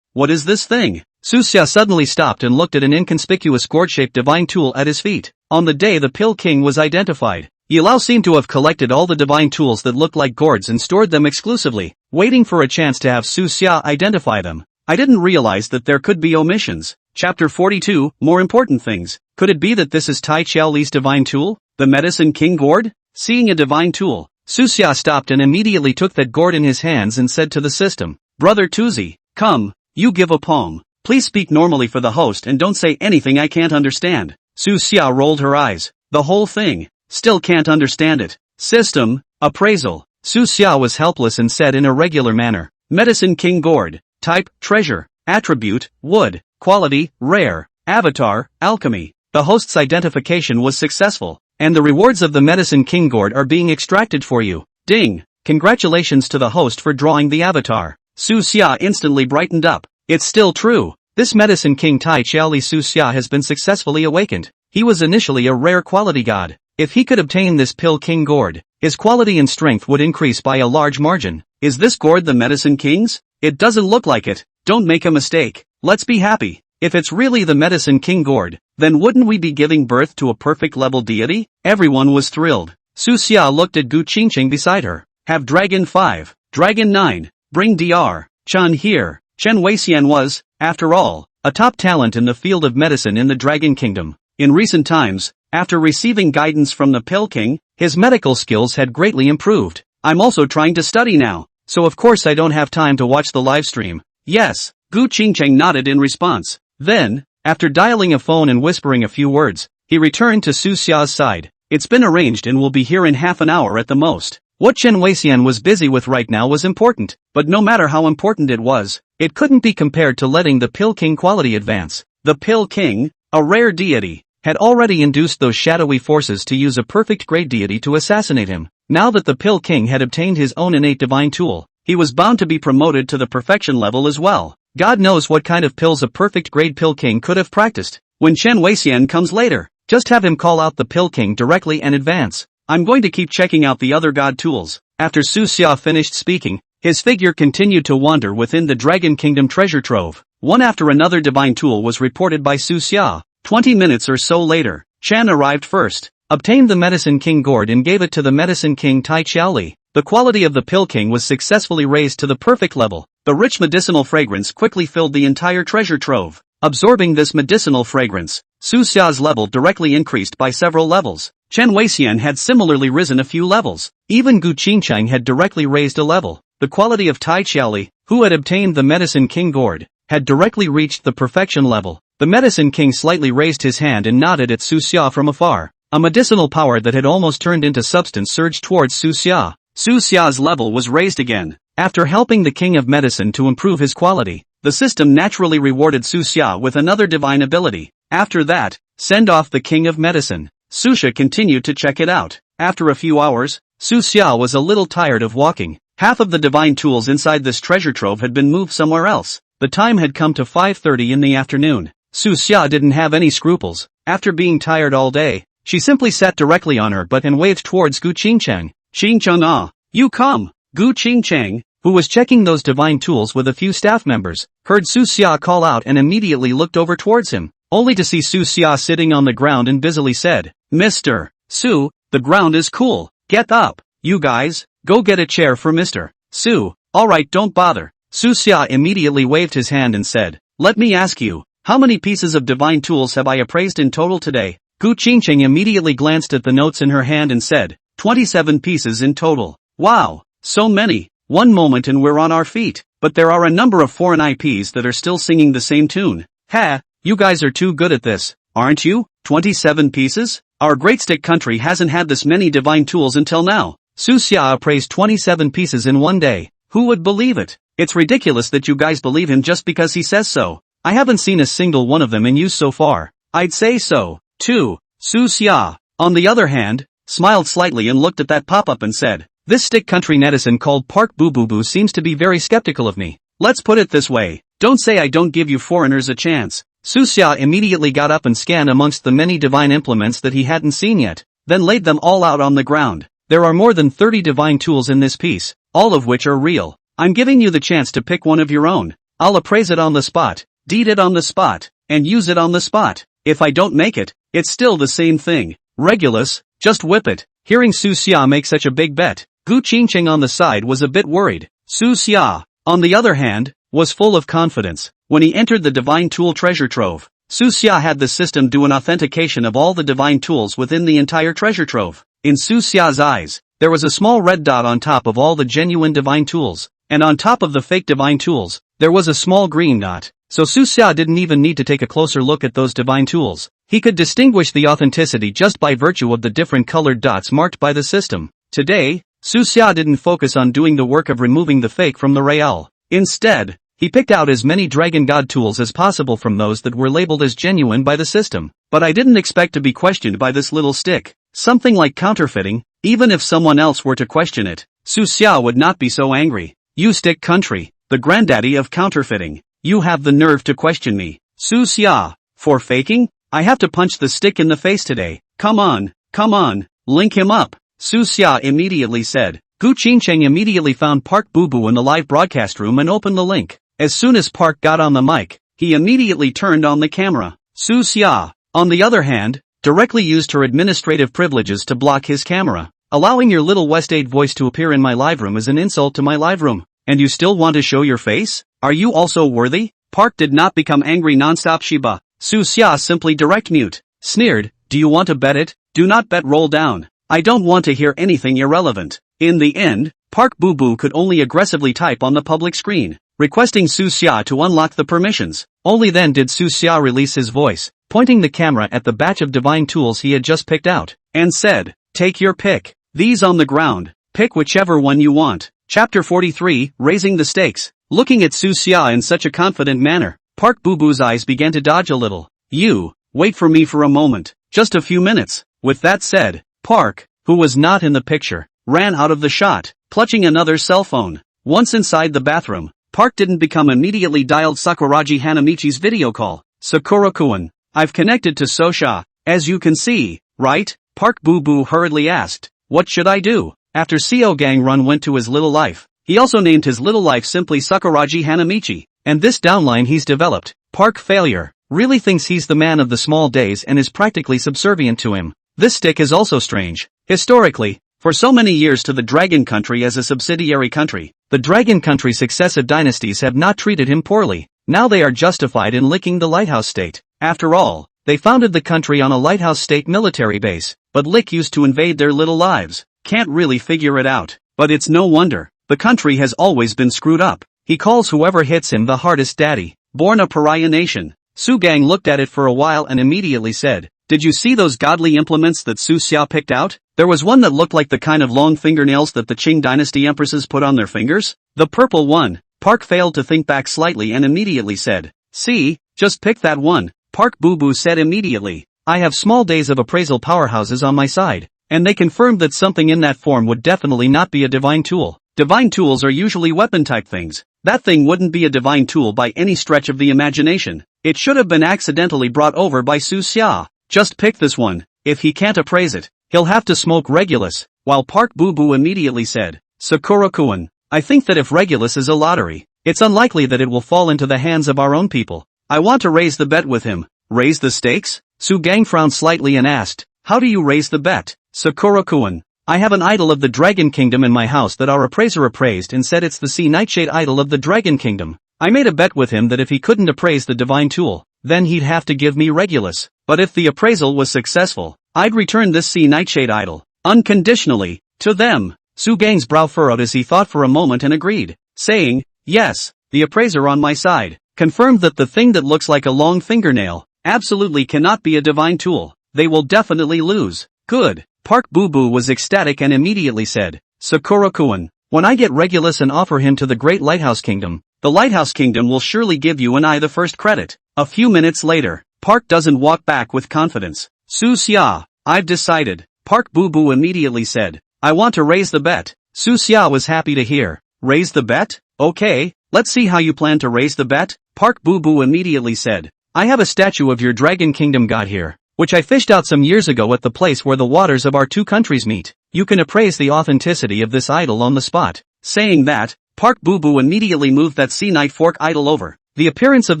What is this thing? Su Xia suddenly stopped and looked at an inconspicuous gourd-shaped divine tool at his feet. On the day the Pill King was identified, Yilao seemed to have collected all the divine tools that looked like gourds and stored them exclusively, waiting for a chance to have Su Xia identify them. I didn't realize that there could be omissions. Chapter 42, More Important Things. Could it be that this is Tai Qiaoli's divine tool? The Medicine King Gourd? Seeing a divine tool, Su Xia stopped and immediately took that gourd in his hands and said to the system, Brother Tuzi, come, you give a poem. Please speak normally for the host and don't say anything I can't understand. Su Xia rolled her eyes. The whole thing. Still can't understand it. System, appraisal. Su Xia was helpless and said in a regular manner, Medicine King Gourd. Type, treasure. Attribute, wood. Quality, rare. Avatar, alchemy. The host's identification was successful, and the rewards of the Medicine King Gourd are being extracted for you. Ding! Congratulations to the host for drawing the avatar. Su Xia instantly brightened up. It's still true. This Medicine King Tai Qiaoli Su Xia has been successfully awakened. He was initially a rare quality god. If he could obtain this Pill King Gourd, his quality and strength would increase by a large margin. Is this gourd the Medicine King's? It doesn't look like it. Don't make a mistake. Let's be happy. If it's really the Medicine King Gourd, then wouldn't we be giving birth to a perfect level deity? Everyone was thrilled. Su Xia looked at Gu Qingqing beside her. Have Dragon 5, Dragon 9, bring Dr. Chen here. Chen Weixian was, after all, a top talent in the field of medicine in the Dragon Kingdom. In recent times, after receiving guidance from the Pill King, his medical skills had greatly improved. I'm also trying to study now, so of course I don't have time to watch the live stream. Yes, Gu Qingqing nodded in response. Then, after dialing a phone and whispering a few words, he returned to Su Xia's side. It's been arranged and will be here in half an hour at the most. What Chen Weixian was busy with right now was important, but no matter how important it was, it couldn't be compared to letting the Pill King quality advance. The Pill King, a rare deity, had already induced those shadowy forces to use a perfect grade deity to assassinate him. Now that the Pill King had obtained his own innate divine tool, he was bound to be promoted to the perfection level as well. God knows what kind of pills a perfect grade Pill King could have practiced. When Chen Weixian comes later, just have him call out the Pill King directly and advance. I'm going to keep checking out the other god tools. After Su Xia finished speaking, his figure continued to wander within the Dragon Kingdom treasure trove. One after another divine tool was reported by Su Xia. 20 minutes or so later, Chan arrived first, obtained the Medicine King gourd and gave it to the Medicine King Tai Xiaoli. The quality of the Pill King was successfully raised to the perfect level. The rich medicinal fragrance quickly filled the entire treasure trove. Absorbing this medicinal fragrance, Su Xia's level directly increased by several levels. Chen Weixian had similarly risen a few levels. Even Gu Qingqing had directly raised a level. The quality of Tai Xiaoli, who had obtained the Medicine King gourd, had directly reached the perfection level. The Medicine King slightly raised his hand and nodded at Su Xia from afar. A medicinal power that had almost turned into substance surged towards Su Xia. Su Xia's level was raised again. After helping the King of Medicine to improve his quality, the system naturally rewarded Su Xia with another divine ability. After that, send off the King of Medicine. Su Xia continued to check it out. After a few hours, Su Xia was a little tired of walking. Half of the divine tools inside this treasure trove had been moved somewhere else. The time had come to 5:30 in the afternoon. Su Xia didn't have any scruples. After being tired all day, she simply sat directly on her butt and waved towards Gu Qingqing. Qingqing ah, you come. Gu Qingqing, who was checking those divine tools with a few staff members, heard Su Xia call out and immediately looked over towards him, only to see Su Xia sitting on the ground and busily said, Mr. Su, the ground is cool. Get up. You guys, go get a chair for Mr. Su. Alright, don't bother. Su Xia immediately waved his hand and said, let me ask you, how many pieces of divine tools have I appraised in total today? Gu Qingqing immediately glanced at the notes in her hand and said, 27 pieces in total. Wow, so many. One moment and we're on our feet. But there are a number of foreign IPs that are still singing the same tune. Ha, you guys are too good at this, aren't you? 27 pieces? Our great stick country hasn't had this many divine tools until now. Su Xia appraised 27 pieces in one day. Who would believe it? It's ridiculous that you guys believe him just because he says so. I haven't seen a single one of them in use so far. I'd say so, too. Su Xia, on the other hand, smiled slightly and looked at that pop-up and said, this stick country netizen called Park Boo Boo Boo seems to be very skeptical of me. Let's put it this way. Don't say I don't give you foreigners a chance. Su Xia immediately got up and scanned amongst the many divine implements that he hadn't seen yet, then laid them all out on the ground. There are more than 30 divine tools in this piece, all of which are real. I'm giving you the chance to pick one of your own. I'll appraise it on the spot, deed it on the spot, and use it on the spot. If I don't make it, it's still the same thing. Regulus, just whip it. Hearing Su Xia make such a big bet, Gu Qingqing on the side was a bit worried. Su Xia, on the other hand, was full of confidence. When he entered the divine tool treasure trove, Su Xia had the system do an authentication of all the divine tools within the entire treasure trove. In Su Xia's eyes, there was a small red dot on top of all the genuine divine tools, and on top of the fake divine tools, there was a small green dot. So Su Xia didn't even need to take a closer look at those divine tools. He could distinguish the authenticity just by virtue of the different colored dots marked by the system. Today, Su Xia didn't focus on doing the work of removing the fake from the real. Instead, he picked out as many dragon god tools as possible from those that were labeled as genuine by the system. But I didn't expect to be questioned by this little stick. Something like counterfeiting, even if someone else were to question it, Su Xia would not be so angry. You stick country, the granddaddy of counterfeiting. You have the nerve to question me. Su Xia, for faking? I have to punch the stick in the face today. Come on, link him up. Su Xia immediately said. Gu Qingqing immediately found Park Boo Boo in the live broadcast room and opened the link. As soon as Park got on the mic, he immediately turned on the camera. Su Xia, on the other hand, directly used her administrative privileges to block his camera. Allowing your little West 8 voice to appear in my live room is an insult to my live room. And you still want to show your face? Are you also worthy? Park did not become angry non-stop Shiba. Su Xia simply direct mute. Sneered, do you want to bet it? Do not bet, roll down. I don't want to hear anything irrelevant. In the end, Park Boo Boo could only aggressively type on the public screen, requesting Su Xia to unlock the permissions. Only then did Su Xia release his voice, pointing the camera at the batch of divine tools he had just picked out, and said, take your pick. These on the ground. Pick whichever one you want. Chapter 43, Raising the Stakes. Looking at Su Xia in such a confident manner, Park Boo Boo's eyes began to dodge a little. You, wait for me for a moment. Just a few minutes. With that said, Park, who was not in the picture, ran out of the shot, clutching another cell phone. Once inside the bathroom, Park didn't become immediately dialed Sakuragi Hanamichi's video call. Sakura-kun, I've connected to Sosha, as you can see, right? Park Boo Boo hurriedly asked, what should I do? After Seo Gang Run went to his little life, he also named his little life simply Sakuragi Hanamichi, and this downline he's developed, Park Failure, really thinks he's the man of the small days and is practically subservient to him. This stick is also strange. Historically, for so many years to the Dragon Country as a subsidiary country, the Dragon Country successive dynasties have not treated him poorly. Now they are justified in licking the lighthouse state. After all, they founded the country on a lighthouse state military base, but Lick used to invade their little lives. Can't really figure it out. But it's no wonder. The country has always been screwed up. He calls whoever hits him the hardest daddy. Born a pariah nation. Su Gang looked at it for a while and immediately said, did you see those godly implements that Su Xia picked out? There was one that looked like the kind of long fingernails that the Qing dynasty empresses put on their fingers. The purple one. Park failed to think back slightly and immediately said, see, just pick that one. Park Boo Boo said immediately, I have small days of appraisal powerhouses on my side, and they confirmed that something in that form would definitely not be a divine tool. Divine tools are usually weapon-type things. That thing wouldn't be a divine tool by any stretch of the imagination. It should have been accidentally brought over by Su Xia. Just pick this one. If he can't appraise it, he'll have to smoke Regulus. While Park Boo Boo immediately said, Sakura-kun, I think that if Regulus is a lottery, it's unlikely that it will fall into the hands of our own people. I want to raise the bet with him. Raise the stakes? Su Gang frowned slightly and asked, how do you raise the bet? Sakura-kun, I have an idol of the Dragon Kingdom in my house that our appraiser appraised and said it's the Sea Nightshade idol of the Dragon Kingdom. I made a bet with him that if he couldn't appraise the divine tool, then he'd have to give me Regulus. But if the appraisal was successful, I'd return this Sea Nightshade idol, unconditionally, to them. Su Gang's brow furrowed as he thought for a moment and agreed, saying, yes, the appraiser on my side, confirmed that the thing that looks like a long fingernail, absolutely cannot be a divine tool. They will definitely lose. Good. Park Boo Boo was ecstatic and immediately said, Sakura-kun, when I get Regulus and offer him to the Great Lighthouse Kingdom, the Lighthouse Kingdom will surely give you and I the first credit. A few minutes later, Park doesn't walk back with confidence. Su Xia, I've decided. Park Boo Boo immediately said, I want to raise the bet. Su Xia was happy to hear. Raise the bet? Okay, let's see how you plan to raise the bet. Park Boo Boo immediately said, I have a statue of your Dragon Kingdom god here, which I fished out some years ago at the place where the waters of our two countries meet. You can appraise the authenticity of this idol on the spot. Saying that, Park Boo Boo immediately moved that Sea Night Fork idol over. The appearance of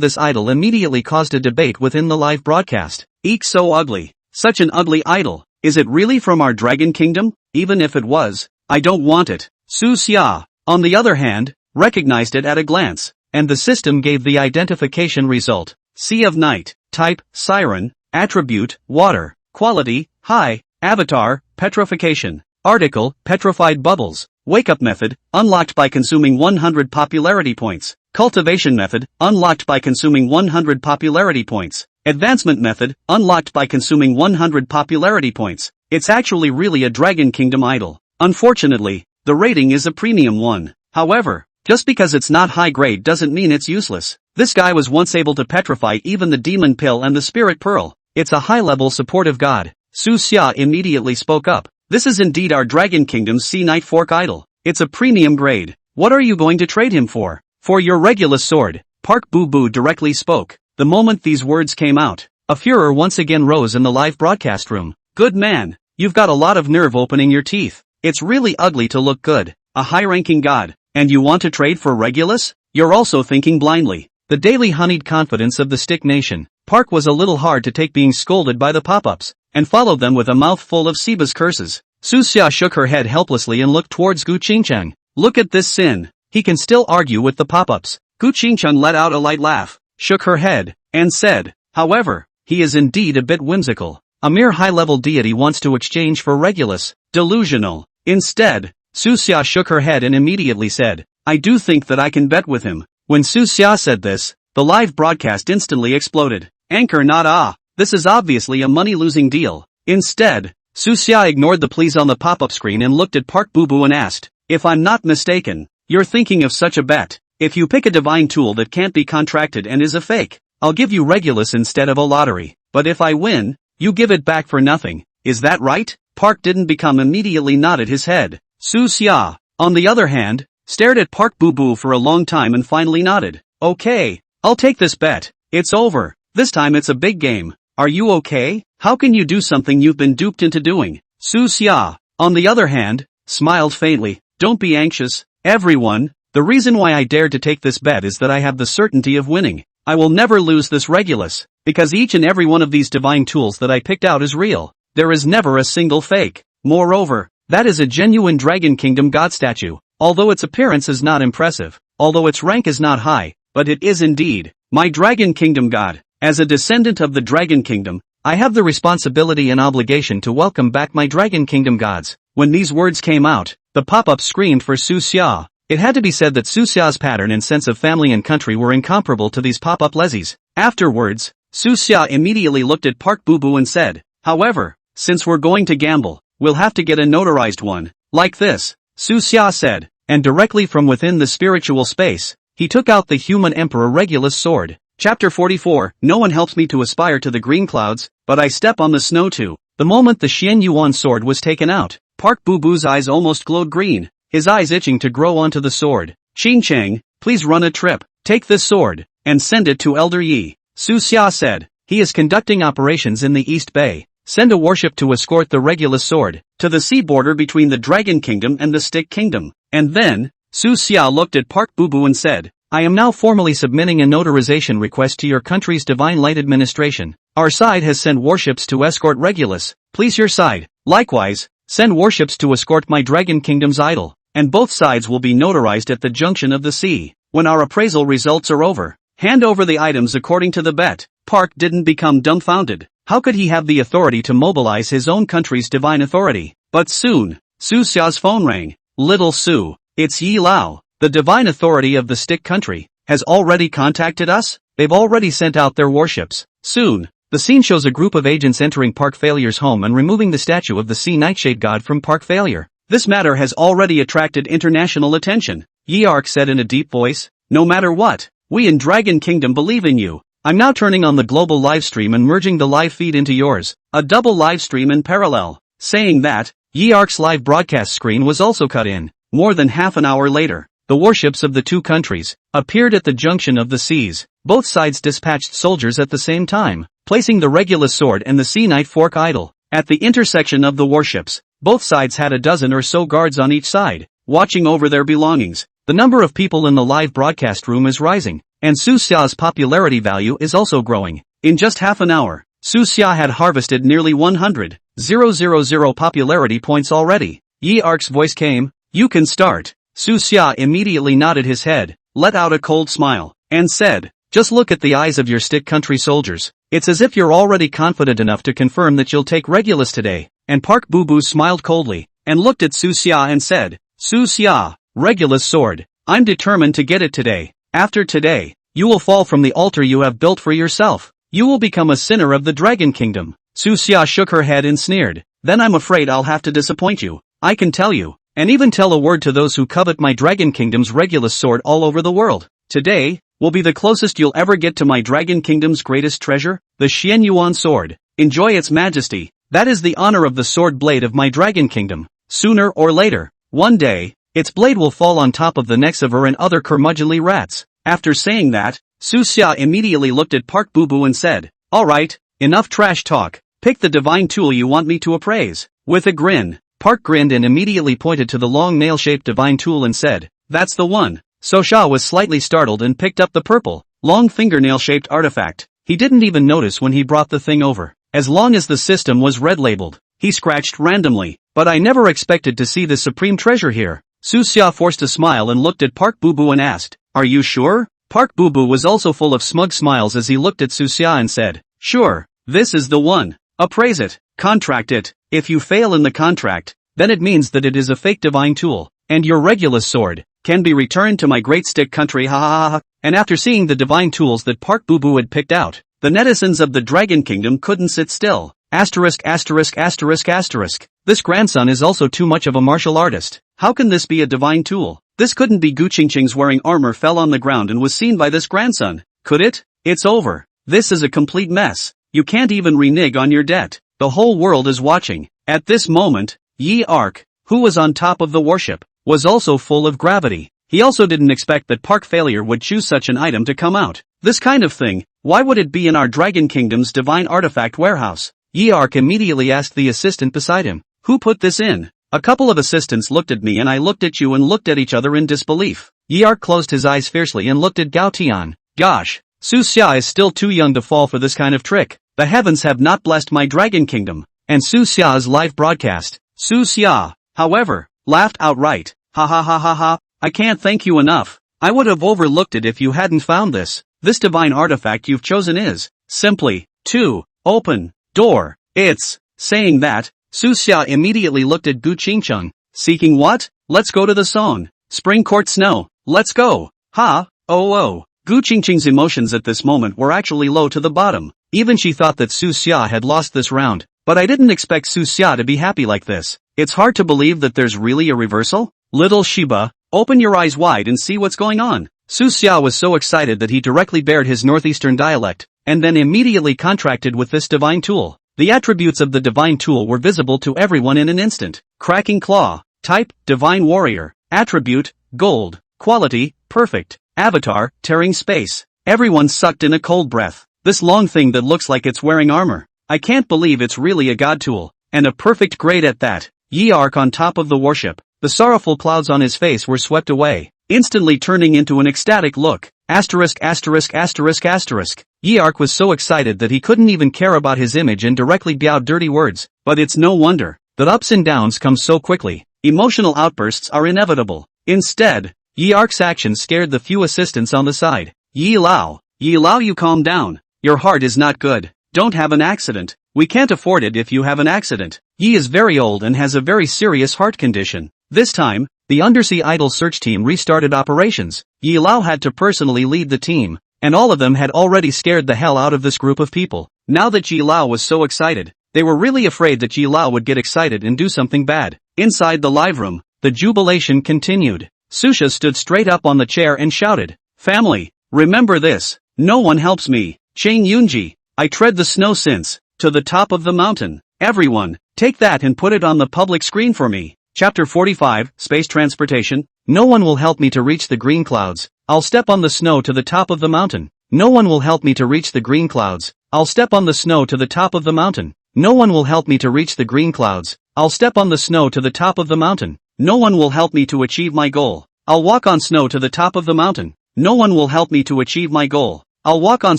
this idol immediately caused a debate within the live broadcast. Eek, so ugly. Such an ugly idol. Is it really from our Dragon Kingdom? Even if it was, I don't want it. Su Xia, on the other hand, recognized it at a glance, and the system gave the identification result. Sea of Night, type, Siren, attribute, water, quality, high, avatar, petrification, article, petrified bubbles, wake-up method, unlocked by consuming 100 popularity points, cultivation method, unlocked by consuming 100 popularity points, advancement method, unlocked by consuming 100 popularity points. It's actually really a Dragon Kingdom idol. Unfortunately, the rating is a premium one. However, just because it's not high grade doesn't mean it's useless. This guy was once able to petrify even the Demon Pill and the Spirit Pearl. It's a high-level supportive god. Su Xia immediately spoke up. This is indeed our Dragon Kingdom's Sea Night Fork idol. It's a premium grade. What are you going to trade him for? For your Regulus sword. Park Boo Boo directly spoke. The moment these words came out, a furor once again rose in the live broadcast room. Good man, you've got a lot of nerve opening your teeth. It's really ugly to look good. A high-ranking god. And you want to trade for Regulus? You're also thinking blindly. The daily honeyed confidence of the Stick Nation. Park was a little hard to take being scolded by the pop-ups, and followed them with a mouthful of Siba's curses. Su Xia shook her head helplessly and looked towards Gu Qingcheng. Look at this sin. He can still argue with the pop-ups. Gu Qingcheng let out a light laugh, shook her head, and said, however, he is indeed a bit whimsical. A mere high-level deity wants to exchange for Regulus. Delusional. Instead, Su Xia shook her head and immediately said, I do think that I can bet with him. When Su Xia said this, the live broadcast instantly exploded. Anchor not ah, this is obviously a money-losing deal. Instead, Su Xia ignored the please on the pop-up screen and looked at Park Boo and asked, if I'm not mistaken, you're thinking of such a bet. If you pick a divine tool that can't be contracted and is a fake, I'll give you Regulus instead of a lottery. But if I win, you give it back for nothing. Is that right? Park didn't become immediately nodded his head. Su Xia, on the other hand, stared at Park Boo for a long time and finally nodded. Okay, I'll take this bet. It's over. This time it's a big game. Are you okay? How can you do something you've been duped into doing? Su Xia, on the other hand, smiled faintly. Don't be anxious, everyone. The reason why I dared to take this bet is that I have the certainty of winning. I will never lose this Regulus, because each and every one of these divine tools that I picked out is real. There is never a single fake. Moreover, that is a genuine Dragon Kingdom god statue. Although its appearance is not impressive, although its rank is not high, but it is indeed my Dragon Kingdom god. As a descendant of the Dragon Kingdom, I have the responsibility and obligation to welcome back my Dragon Kingdom gods. When these words came out, the pop-up screamed for Su Xia. It had to be said that Su Xia's pattern and sense of family and country were incomparable to these pop-up lezzies. Afterwards, Su Xia immediately looked at Park Boo and said, however, since we're going to gamble, we'll have to get a notarized one. Like this, Su Xia said, and directly from within the spiritual space, he took out the human Emperor Regulus sword. Chapter 44, No one helps me to aspire to the green clouds, but I step on the snow too. The moment the Xian Yuan sword was taken out, Park Boo's eyes almost glowed green, his eyes itching to grow onto the sword. Qingcheng, please run a trip, take this sword, and send it to Elder Yi. Su Xia said, he is conducting operations in the East Bay. Send a warship to escort the Regulus sword to the sea border between the Dragon Kingdom and the Stick Kingdom. And then, Su Xia looked at Park Boo and said, I am now formally submitting a notarization request to your country's Divine Light Administration. Our side has sent warships to escort Regulus. Please your side, likewise, send warships to escort my Dragon Kingdom's idol. And both sides will be notarized at the junction of the sea. When our appraisal results are over, hand over the items according to the bet. Park didn't become dumbfounded. How could he have the authority to mobilize his own country's divine authority? But soon, Su Xia's phone rang. Little Su, it's Yi Lao. The divine authority of the Stick country has already contacted us. They've already sent out their warships. Soon, the scene shows a group of agents entering Park Failure's home and removing the statue of the sea nightshade god from Park Failure. This matter has already attracted international attention. Yi Ark said in a deep voice, no matter what, we in Dragon Kingdom believe in you. I'm now turning on the global livestream and merging the live feed into yours. A double livestream in parallel. Saying that, Yi Ark's live broadcast screen was also cut in. More than half an hour later, the warships of the two countries appeared at the junction of the seas. Both sides dispatched soldiers at the same time, placing the Regulus sword and the Sea Knight Fork idol at the intersection of the warships. Both sides had a dozen or so guards on each side, watching over their belongings. The number of people in the live broadcast room is rising, and Su Xia's popularity value is also growing. In just half an hour, Su Xia had harvested nearly 100,000 popularity points already. Yi Ark's voice came, you can start. Su Xia immediately nodded his head, let out a cold smile, and said, just look at the eyes of your Stick country soldiers. It's as if you're already confident enough to confirm that you'll take Regulus today. And Park Boo smiled coldly, and looked at Su Xia and said, Su Xia, Regulus sword, I'm determined to get it today. After today, you will fall from the altar you have built for yourself. You will become a sinner of the Dragon Kingdom. Su Xia shook her head and sneered, then I'm afraid I'll have to disappoint you. I can tell you, and even tell a word to those who covet my Dragon Kingdom's Regulus sword all over the world. Today, will be the closest you'll ever get to my Dragon Kingdom's greatest treasure, the Xian Yuan sword. Enjoy its majesty. That is the honor of the sword blade of my Dragon Kingdom. Sooner or later, one day, its blade will fall on top of the necks of her and other curmudgeonly rats. After saying that, Su Xia immediately looked at Park Boo and said, alright, enough trash talk. Pick the divine tool you want me to appraise. With a grin, Park grinned and immediately pointed to the long nail-shaped divine tool and said, that's the one. So Xia was slightly startled and picked up the purple, long fingernail-shaped artifact. He didn't even notice when he brought the thing over. As long as the system was red labeled, he scratched randomly. But I never expected to see this supreme treasure here. Su Xia forced a smile and looked at Park Boo and asked, "Are you sure?" Park Boo was also full of smug smiles as he looked at Su Xia and said, "Sure, this is the one. Appraise it, contract it. If you fail in the contract, then it means that it is a fake divine tool, and your regular sword can be returned to my great stick country, ha ha ha ha." And after seeing the divine tools that Park Boo had picked out, the netizens of the Dragon Kingdom couldn't sit still. Asterisk asterisk asterisk asterisk. This grandson is also too much of a martial artist. How can this be a divine tool? This couldn't be Gu Qingqing's wearing armor fell on the ground and was seen by this grandson, could it? It's over. This is a complete mess. You can't even renege on your debt. The whole world is watching. At this moment, Yi Ark, who was on top of the warship, was also full of gravity. He also didn't expect that Park Failure would choose such an item to come out. This kind of thing, why would it be in our Dragon Kingdom's divine artifact warehouse? Yi Ark immediately asked the assistant beside him, "Who put this in?" A couple of assistants looked at me and I looked at you and looked at each other in disbelief. Yi Ark closed his eyes fiercely and looked at Gao Tian. Gosh, Su Xia is still too young to fall for this kind of trick. The heavens have not blessed my Dragon Kingdom. And Su Xia's live broadcast. Su Xia, however, laughed outright. Ha ha ha ha ha, I can't thank you enough. I would have overlooked it if you hadn't found this. This divine artifact you've chosen is simply to open door. It's saying that. Su Xia immediately looked at Gu Qingqing, seeking what? Let's go to the song. Spring Court Snow, let's go. Ha, oh oh. Gu Qingqing's emotions at this moment were actually low to the bottom. Even she thought that Su Xia had lost this round, but I didn't expect Su Xia to be happy like this. It's hard to believe that there's really a reversal. Little Shiba, open your eyes wide and see what's going on. Su Xia was so excited that he directly bared his northeastern dialect, and then immediately contracted with this divine tool. The attributes of the divine tool were visible to everyone in an instant. Cracking claw. Type, divine warrior. Attribute, gold. Quality, perfect. Avatar, tearing space. Everyone sucked in a cold breath. This long thing that looks like it's wearing armor. I can't believe it's really a god tool. And a perfect grade at that. Yi Ark on top of the warship. The sorrowful clouds on his face were swept away, instantly turning into an ecstatic look. Asterisk asterisk asterisk asterisk. Yi Ark was so excited that he couldn't even care about his image and directly bowed dirty words. But it's no wonder that ups and downs come so quickly. Emotional outbursts are inevitable. Instead, Yi Ark's actions scared the few assistants on the side. Yi Lao, you calm down. Your heart is not good. Don't have an accident. We can't afford it if you have an accident. Yi is very old and has a very serious heart condition. This time, the undersea idol search team restarted operations. Yi Lao had to personally lead the team, and all of them had already scared the hell out of this group of people. Now that Yi Lao was so excited, they were really afraid that Yi Lao would get excited and do something bad. Inside the live room, the jubilation continued. Susha stood straight up on the chair and shouted, "Family, remember this. No one helps me. Chang Yunji, I tread the snow since, to the top of the mountain. Everyone, take that and put it on the public screen for me." Chapter 45, Space Transportation. No one will help me to reach the green clouds. I'll step on the snow to the top of the mountain. No one will help me to reach the green clouds. I'll step on the snow to the top of the mountain. No one will help me to reach the green clouds. I'll step on the snow to the top of the mountain. No one will help me to achieve my goal. I'll walk on snow to the top of the mountain. No one will help me to achieve my goal. I'll walk on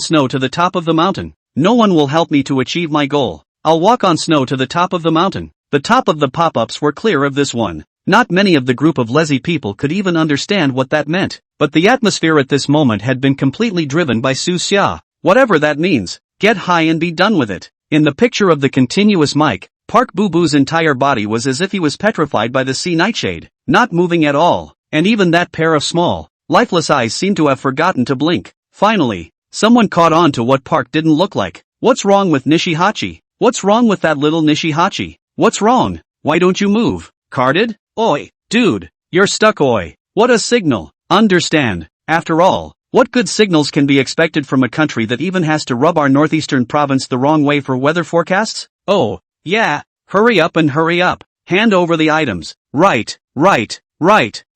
snow to the top of the mountain. No one will help me to achieve my goal. I'll walk on snow to the top of the mountain. The top of the pop-ups were clear of this one. Not many of the group of lazy people could even understand what that meant. But the atmosphere at this moment had been completely driven by Su Xia. Whatever that means, get high and be done with it. In the picture of the continuous mic, Park Boo Boo's entire body was as if he was petrified by the sea nightshade, not moving at all, and even that pair of small, lifeless eyes seemed to have forgotten to blink. Finally, someone caught on to what Park didn't look like. What's wrong with Nishihachi? What's wrong with that little Nishihachi? What's wrong? Why don't you move? Carded? Oi, dude, you're stuck oi. What a signal. Understand. After all, what good signals can be expected from a country that even has to rub our northeastern province the wrong way for weather forecasts? Oh, yeah, hurry up and hurry up. Hand over the items. Right.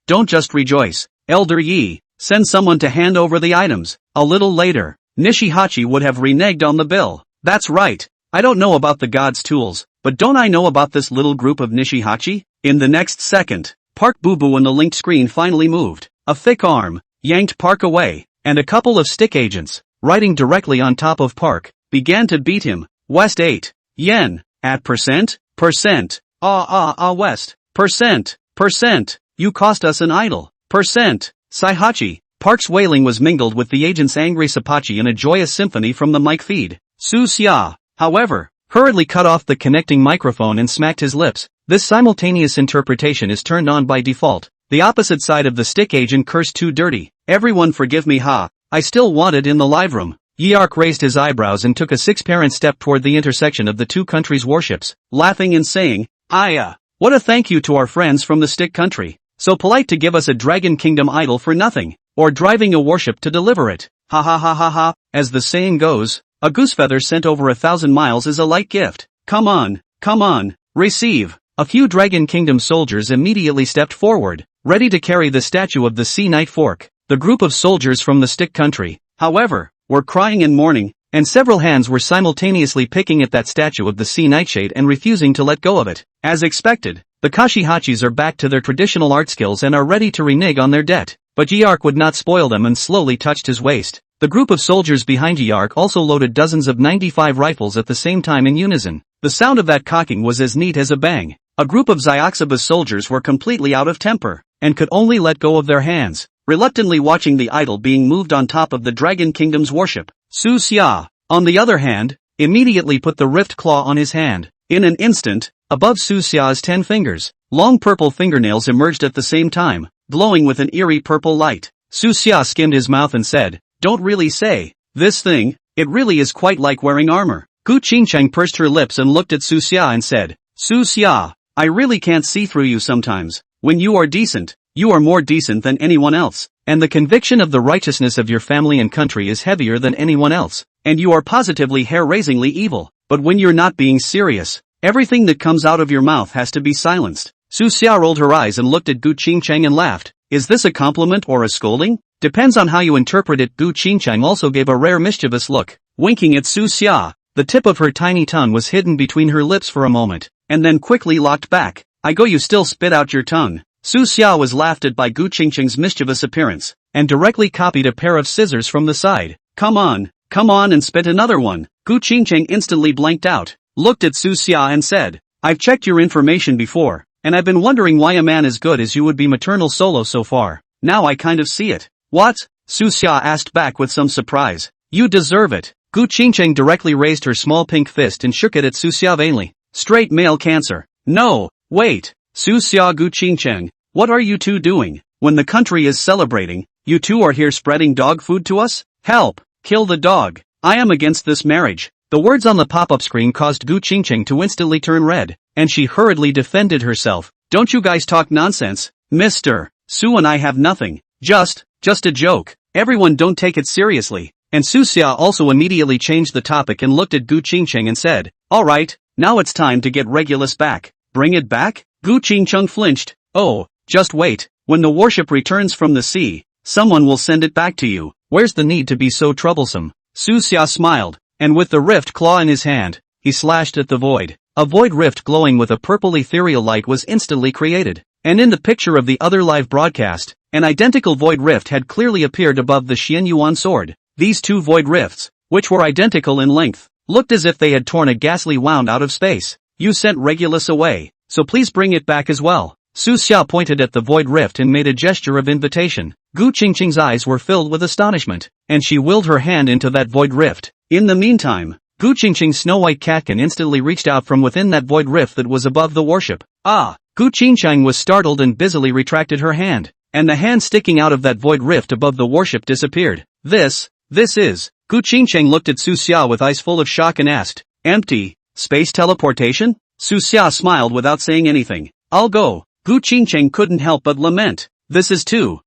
Don't just rejoice. Elder Yi, send someone to hand over the items. A little later, Nishihachi would have reneged on the bill. That's right. I don't know about the god's tools, but don't I know about this little group of Nishihachi? In the next second, Park Boo Boo and the linked screen finally moved. A thick arm yanked Park away, and a couple of stick agents, riding directly on top of Park, began to beat him. West 8 yen, at percent? West. Percent. You cost us an idol. Saihachi. Park's wailing was mingled with the agent's angry sapachi in a joyous symphony from the mic feed. Su Xia, however, hurriedly cut off the connecting microphone and smacked his lips. This simultaneous interpretation is turned on by default. The opposite side of the stick agent cursed too dirty. Everyone forgive me ha. I still want it in the live room. Yeark raised his eyebrows and took a six-parent step toward the intersection of the two countries' warships, laughing and saying, what a thank you to our friends from the stick country. So polite to give us a Dragon Kingdom idol for nothing, or driving a warship to deliver it. Ha ha ha ha ha, as the saying goes, a goose feather sent over 1,000 miles is a light gift. Come on, receive. A few Dragon Kingdom soldiers immediately stepped forward, ready to carry the statue of the Sea Knight Fork. The group of soldiers from the stick country, however, were crying and mourning, and several hands were simultaneously picking at that statue of the Sea Nightshade and refusing to let go of it. As expected, the Kashihachis are back to their traditional art skills and are ready to renege on their debt. But Yeark would not spoil them and slowly touched his waist. The group of soldiers behind Yeark also loaded dozens of 95 rifles at the same time in unison. The sound of that cocking was as neat as a bang. A group of Xiaxaba's soldiers were completely out of temper, and could only let go of their hands, reluctantly watching the idol being moved on top of the Dragon Kingdom's warship. Su Xia, on the other hand, immediately put the rift claw on his hand. In an instant, above Su Xia's 10 fingers, long purple fingernails emerged at the same time, glowing with an eerie purple light. Su Xia skimmed his mouth and said, "Don't really say. This thing, it really is quite like wearing armor." Gu Qingcheng pursed her lips and looked at Su Xia and said, "Su Xia, I really can't see through you sometimes. When you are decent, you are more decent than anyone else, and the conviction of the righteousness of your family and country is heavier than anyone else, and you are positively hair-raisingly evil. But when you're not being serious, everything that comes out of your mouth has to be silenced." Su Xia rolled her eyes and looked at Gu Qingcheng and laughed. "Is this a compliment or a scolding? Depends on how you interpret it." Gu Qingcheng also gave a rare mischievous look, winking at Su Xia. The tip of her tiny tongue was hidden between her lips for a moment, and then quickly locked back. "I go, you still spit out your tongue." Su Xia was laughed at by Gu Qingcheng's mischievous appearance, and directly copied a pair of scissors from the side. Come on and spit another one." Gu Qingcheng instantly blanked out, looked at Su Xia and said, "I've checked your information before, and I've been wondering why a man as good as you would be maternal solo so far. Now I kind of see it." "What?" Su Xia asked back with some surprise. "You deserve it." Gu Qingcheng directly raised her small pink fist and shook it at Su Xia vainly. "Straight male cancer." "No, wait. Su Xia, Gu Qingcheng, what are you two doing? When the country is celebrating, you two are here spreading dog food to us? Help! Kill the dog. I am against this marriage." The words on the pop-up screen caused Gu Qingcheng to instantly turn red, and she hurriedly defended herself. "Don't you guys talk nonsense, Mr. Su and I have nothing. Just a joke. Everyone don't take it seriously." And Su Xia also immediately changed the topic and looked at Gu Qingcheng and said, "Alright, now it's time to get Regulus back." "Bring it back?" Gu Qingcheng flinched. "Oh, just wait. When the warship returns from the sea, someone will send it back to you. Where's the need to be so troublesome?" Su Xia smiled, and with the rift claw in his hand, he slashed at the void. A void rift glowing with a purple ethereal light was instantly created, and in the picture of the other live broadcast, an identical void rift had clearly appeared above the Xian Yuan sword. These two void rifts, which were identical in length, looked as if they had torn a ghastly wound out of space. "You sent Regulus away, so please bring it back as well." Su Xia pointed at the void rift and made a gesture of invitation. Gu Qingcheng's eyes were filled with astonishment, and she willed her hand into that void rift. In the meantime, Gu Qingcheng's snow-white catkin instantly reached out from within that void rift that was above the warship. Gu Qingcheng was startled and busily retracted her hand, and the hand sticking out of that void rift above the warship disappeared. This is... Gu Qingcheng looked at Su Xia with eyes full of shock and asked, "Empty? Space teleportation?" Su Xia smiled without saying anything. "I'll go." Gu Qingcheng couldn't help but lament. "This is too.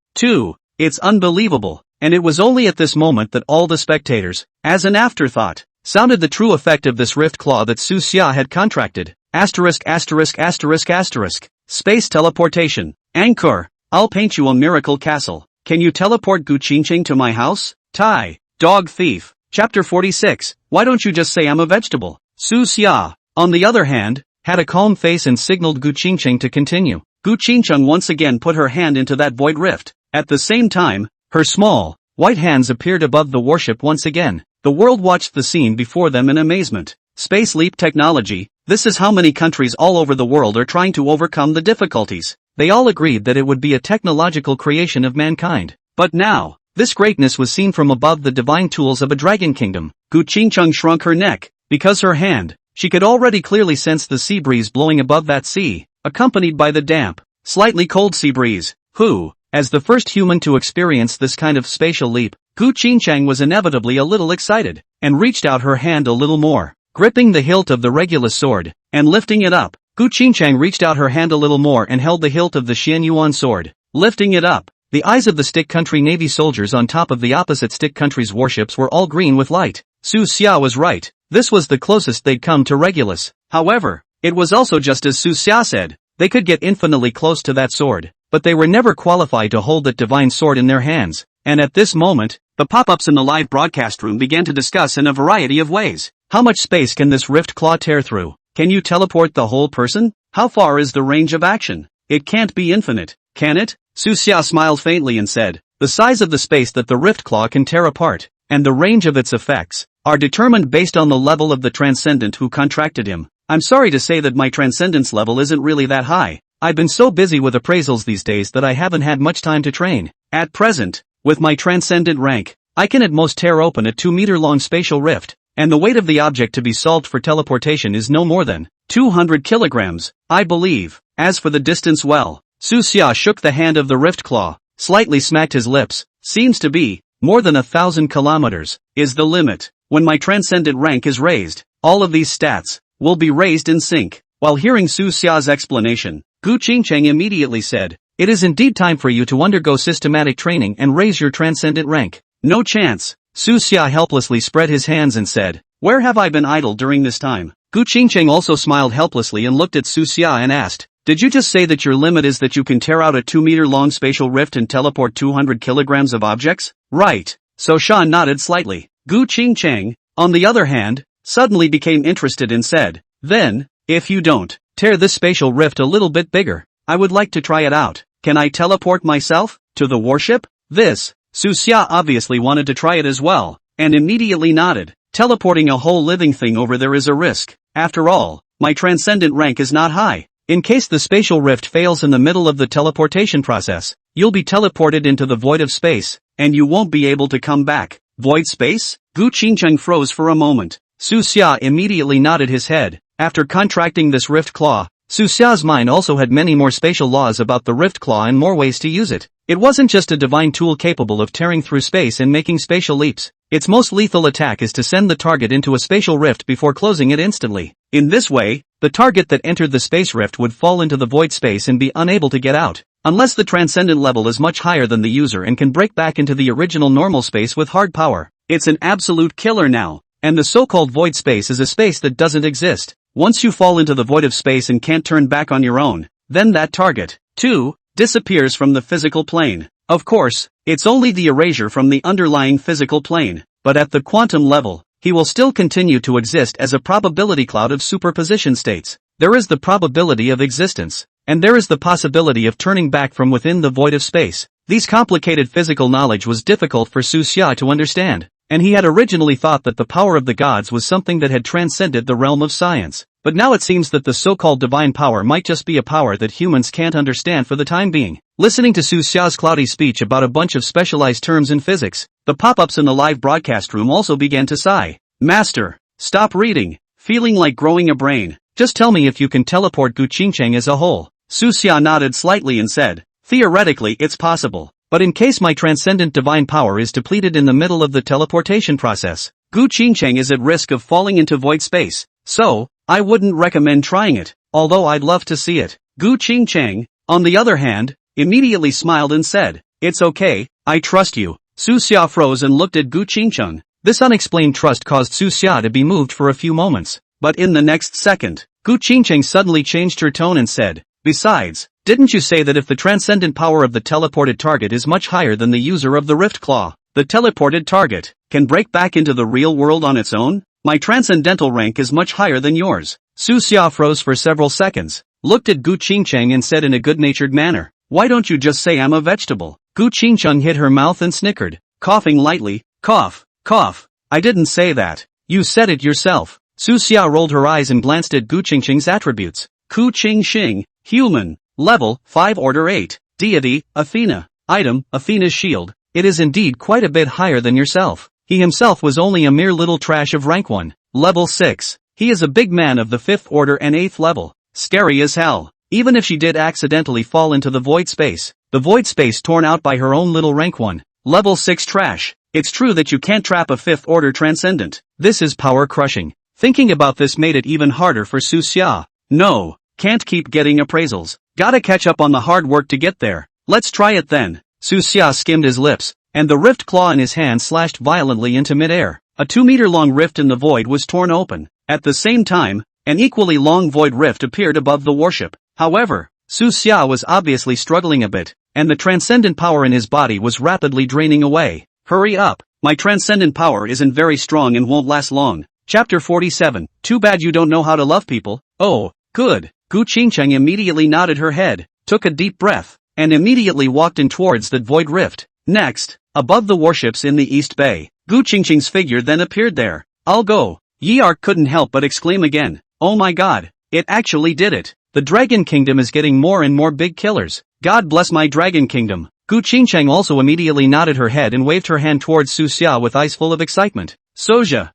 It's unbelievable." And it was only at this moment that all the spectators, as an afterthought, sounded the true effect of this rift claw that Su Xia had contracted. ********. Space teleportation. Anchor. I'll paint you a miracle castle. Can you teleport Gu Qingcheng to my house? Tai. Dog thief. Chapter 46. Why don't you just say I'm a vegetable? Su Xia, on the other hand, had a calm face and signaled Gu Qingcheng to continue. Gu Qingcheng once again put her hand into that void rift. At the same time, her small, white hands appeared above the warship once again. The world watched the scene before them in amazement. Space leap technology. This is how many countries all over the world are trying to overcome the difficulties. They all agreed that it would be a technological creation of mankind. But now, this greatness was seen from above the divine tools of a dragon kingdom. Gu Qingcheng shrunk her neck, because her hand, she could already clearly sense the sea breeze blowing above that sea, accompanied by the damp, slightly cold sea breeze. Who, as the first human to experience this kind of spatial leap, Gu Qingcheng was inevitably a little excited, and reached out her hand a little more, gripping the hilt of the Regulus sword, and lifting it up. Gu Qingcheng reached out her hand a little more and held the hilt of the Xian Yuan sword, lifting it up. The eyes of the Stick Country Navy soldiers on top of the opposite Stick Country's warships were all green with light. Su Xia was right. This was the closest they'd come to Regulus. However, it was also just as Su Xia said. They could get infinitely close to that sword, but they were never qualified to hold that divine sword in their hands. And at this moment, the pop-ups in the live broadcast room began to discuss in a variety of ways. How much space can this rift claw tear through? Can you teleport the whole person? How far is the range of action? It can't be infinite, can it? Su Xia smiled faintly and said, the size of the space that the rift claw can tear apart, and the range of its effects, are determined based on the level of the transcendent who contracted him. I'm sorry to say that my transcendence level isn't really that high. I've been so busy with appraisals these days that I haven't had much time to train. At present, with my transcendent rank, I can at most tear open a 2-meter-long spatial rift, and the weight of the object to be solved for teleportation is no more than 200 kilograms, I believe. As for the distance, well, Su Xia shook the hand of the rift claw, slightly smacked his lips. Seems to be more than 1,000 kilometers is the limit. When my transcendent rank is raised, all of these stats will be raised in sync. While hearing Su Xia's explanation, Gu Qingcheng immediately said, it is indeed time for you to undergo systematic training and raise your transcendent rank. No chance. Su Xia helplessly spread his hands and said, where have I been idle during this time? Gu Qingcheng also smiled helplessly and looked at Su Xia and asked, did you just say that your limit is that you can tear out a 2-meter-long spatial rift and teleport 200 kilograms of objects? Right. So Shan nodded slightly. Gu Qingcheng, on the other hand, suddenly became interested and said, then, if you don't tear this spatial rift a little bit bigger, I would like to try it out. Can I teleport myself to the warship? This, Su Xia obviously wanted to try it as well, and immediately nodded. Teleporting a whole living thing over there is a risk. After all, my transcendent rank is not high. In case the spatial rift fails in the middle of the teleportation process, you'll be teleported into the void of space, and you won't be able to come back. Void space? Gu Qingcheng froze for a moment. Su Xia immediately nodded his head. After contracting this rift claw, Su Xia's mind also had many more spatial laws about the rift claw and more ways to use it. It wasn't just a divine tool capable of tearing through space and making spatial leaps. Its most lethal attack is to send the target into a spatial rift before closing it instantly. In this way, the target that entered the space rift would fall into the void space and be unable to get out, unless the transcendent level is much higher than the user and can break back into the original normal space with hard power. It's an absolute killer now, and the so-called void space is a space that doesn't exist. Once you fall into the void of space and can't turn back on your own, then that target, too, disappears from the physical plane. Of course, it's only the erasure from the underlying physical plane, but at the quantum level, he will still continue to exist as a probability cloud of superposition states. There is the probability of existence, and there is the possibility of turning back from within the void of space. These complicated physical knowledge was difficult for Su Xia to understand, and he had originally thought that the power of the gods was something that had transcended the realm of science. But now it seems that the so-called divine power might just be a power that humans can't understand for the time being. Listening to Su Xia's cloudy speech about a bunch of specialized terms in physics, the pop-ups in the live broadcast room also began to sigh. Master, stop reading. Feeling like growing a brain. Just tell me if you can teleport Gu Qingcheng as a whole. Su Xia nodded slightly and said, theoretically it's possible. But in case my transcendent divine power is depleted in the middle of the teleportation process, Gu Qingcheng is at risk of falling into void space. So, I wouldn't recommend trying it, although I'd love to see it. Gu Qingcheng, on the other hand, immediately smiled and said, it's okay, I trust you. Su Xia froze and looked at Gu Qingcheng. This unexplained trust caused Su Xia to be moved for a few moments. But in the next second, Gu Qingcheng suddenly changed her tone and said, besides, didn't you say that if the transcendent power of the teleported target is much higher than the user of the rift claw, the teleported target can break back into the real world on its own? My transcendental rank is much higher than yours. Su Xia froze for several seconds, looked at Gu Qingcheng and said in a good-natured manner, why don't you just say I'm a vegetable? Gu Qingcheng hit her mouth and snickered, coughing lightly, cough, cough. I didn't say that. You said it yourself. Su Xia rolled her eyes and glanced at Gu Qingqing's attributes. Ku Qingqing, human, level, 5 order 8, deity, Athena, item, Athena's shield. It is indeed quite a bit higher than yourself. He himself was only a mere little trash of rank 1, level 6. He is a big man of the 5th order and 8th level. Scary as hell. Even if she did accidentally fall into the void space torn out by her own little rank 1, level 6 trash. It's true that you can't trap a 5th order transcendent. This is power crushing. Thinking about this made it even harder for Su Xia. No, can't keep getting appraisals. Gotta catch up on the hard work to get there. Let's try it then. Su Xia skimmed his lips, and the rift claw in his hand slashed violently into midair. A 2-meter-long rift in the void was torn open. At the same time, an equally long void rift appeared above the warship. However, Su Xia was obviously struggling a bit, and the transcendent power in his body was rapidly draining away. Hurry up, my transcendent power isn't very strong and won't last long. Chapter 47, Too bad you don't know how to love people. Oh, good. Gu Qingqing immediately nodded her head, took a deep breath, and immediately walked in towards the void rift. Next, above the warships in the East Bay, Gu Qingqing's figure then appeared there. I'll go. Yi Arc couldn't help but exclaim again. Oh my god, it actually did it. The Dragon Kingdom is getting more and more big killers. God bless my Dragon Kingdom. Gu Qingqing also immediately nodded her head and waved her hand towards Su Xia with eyes full of excitement. Soja,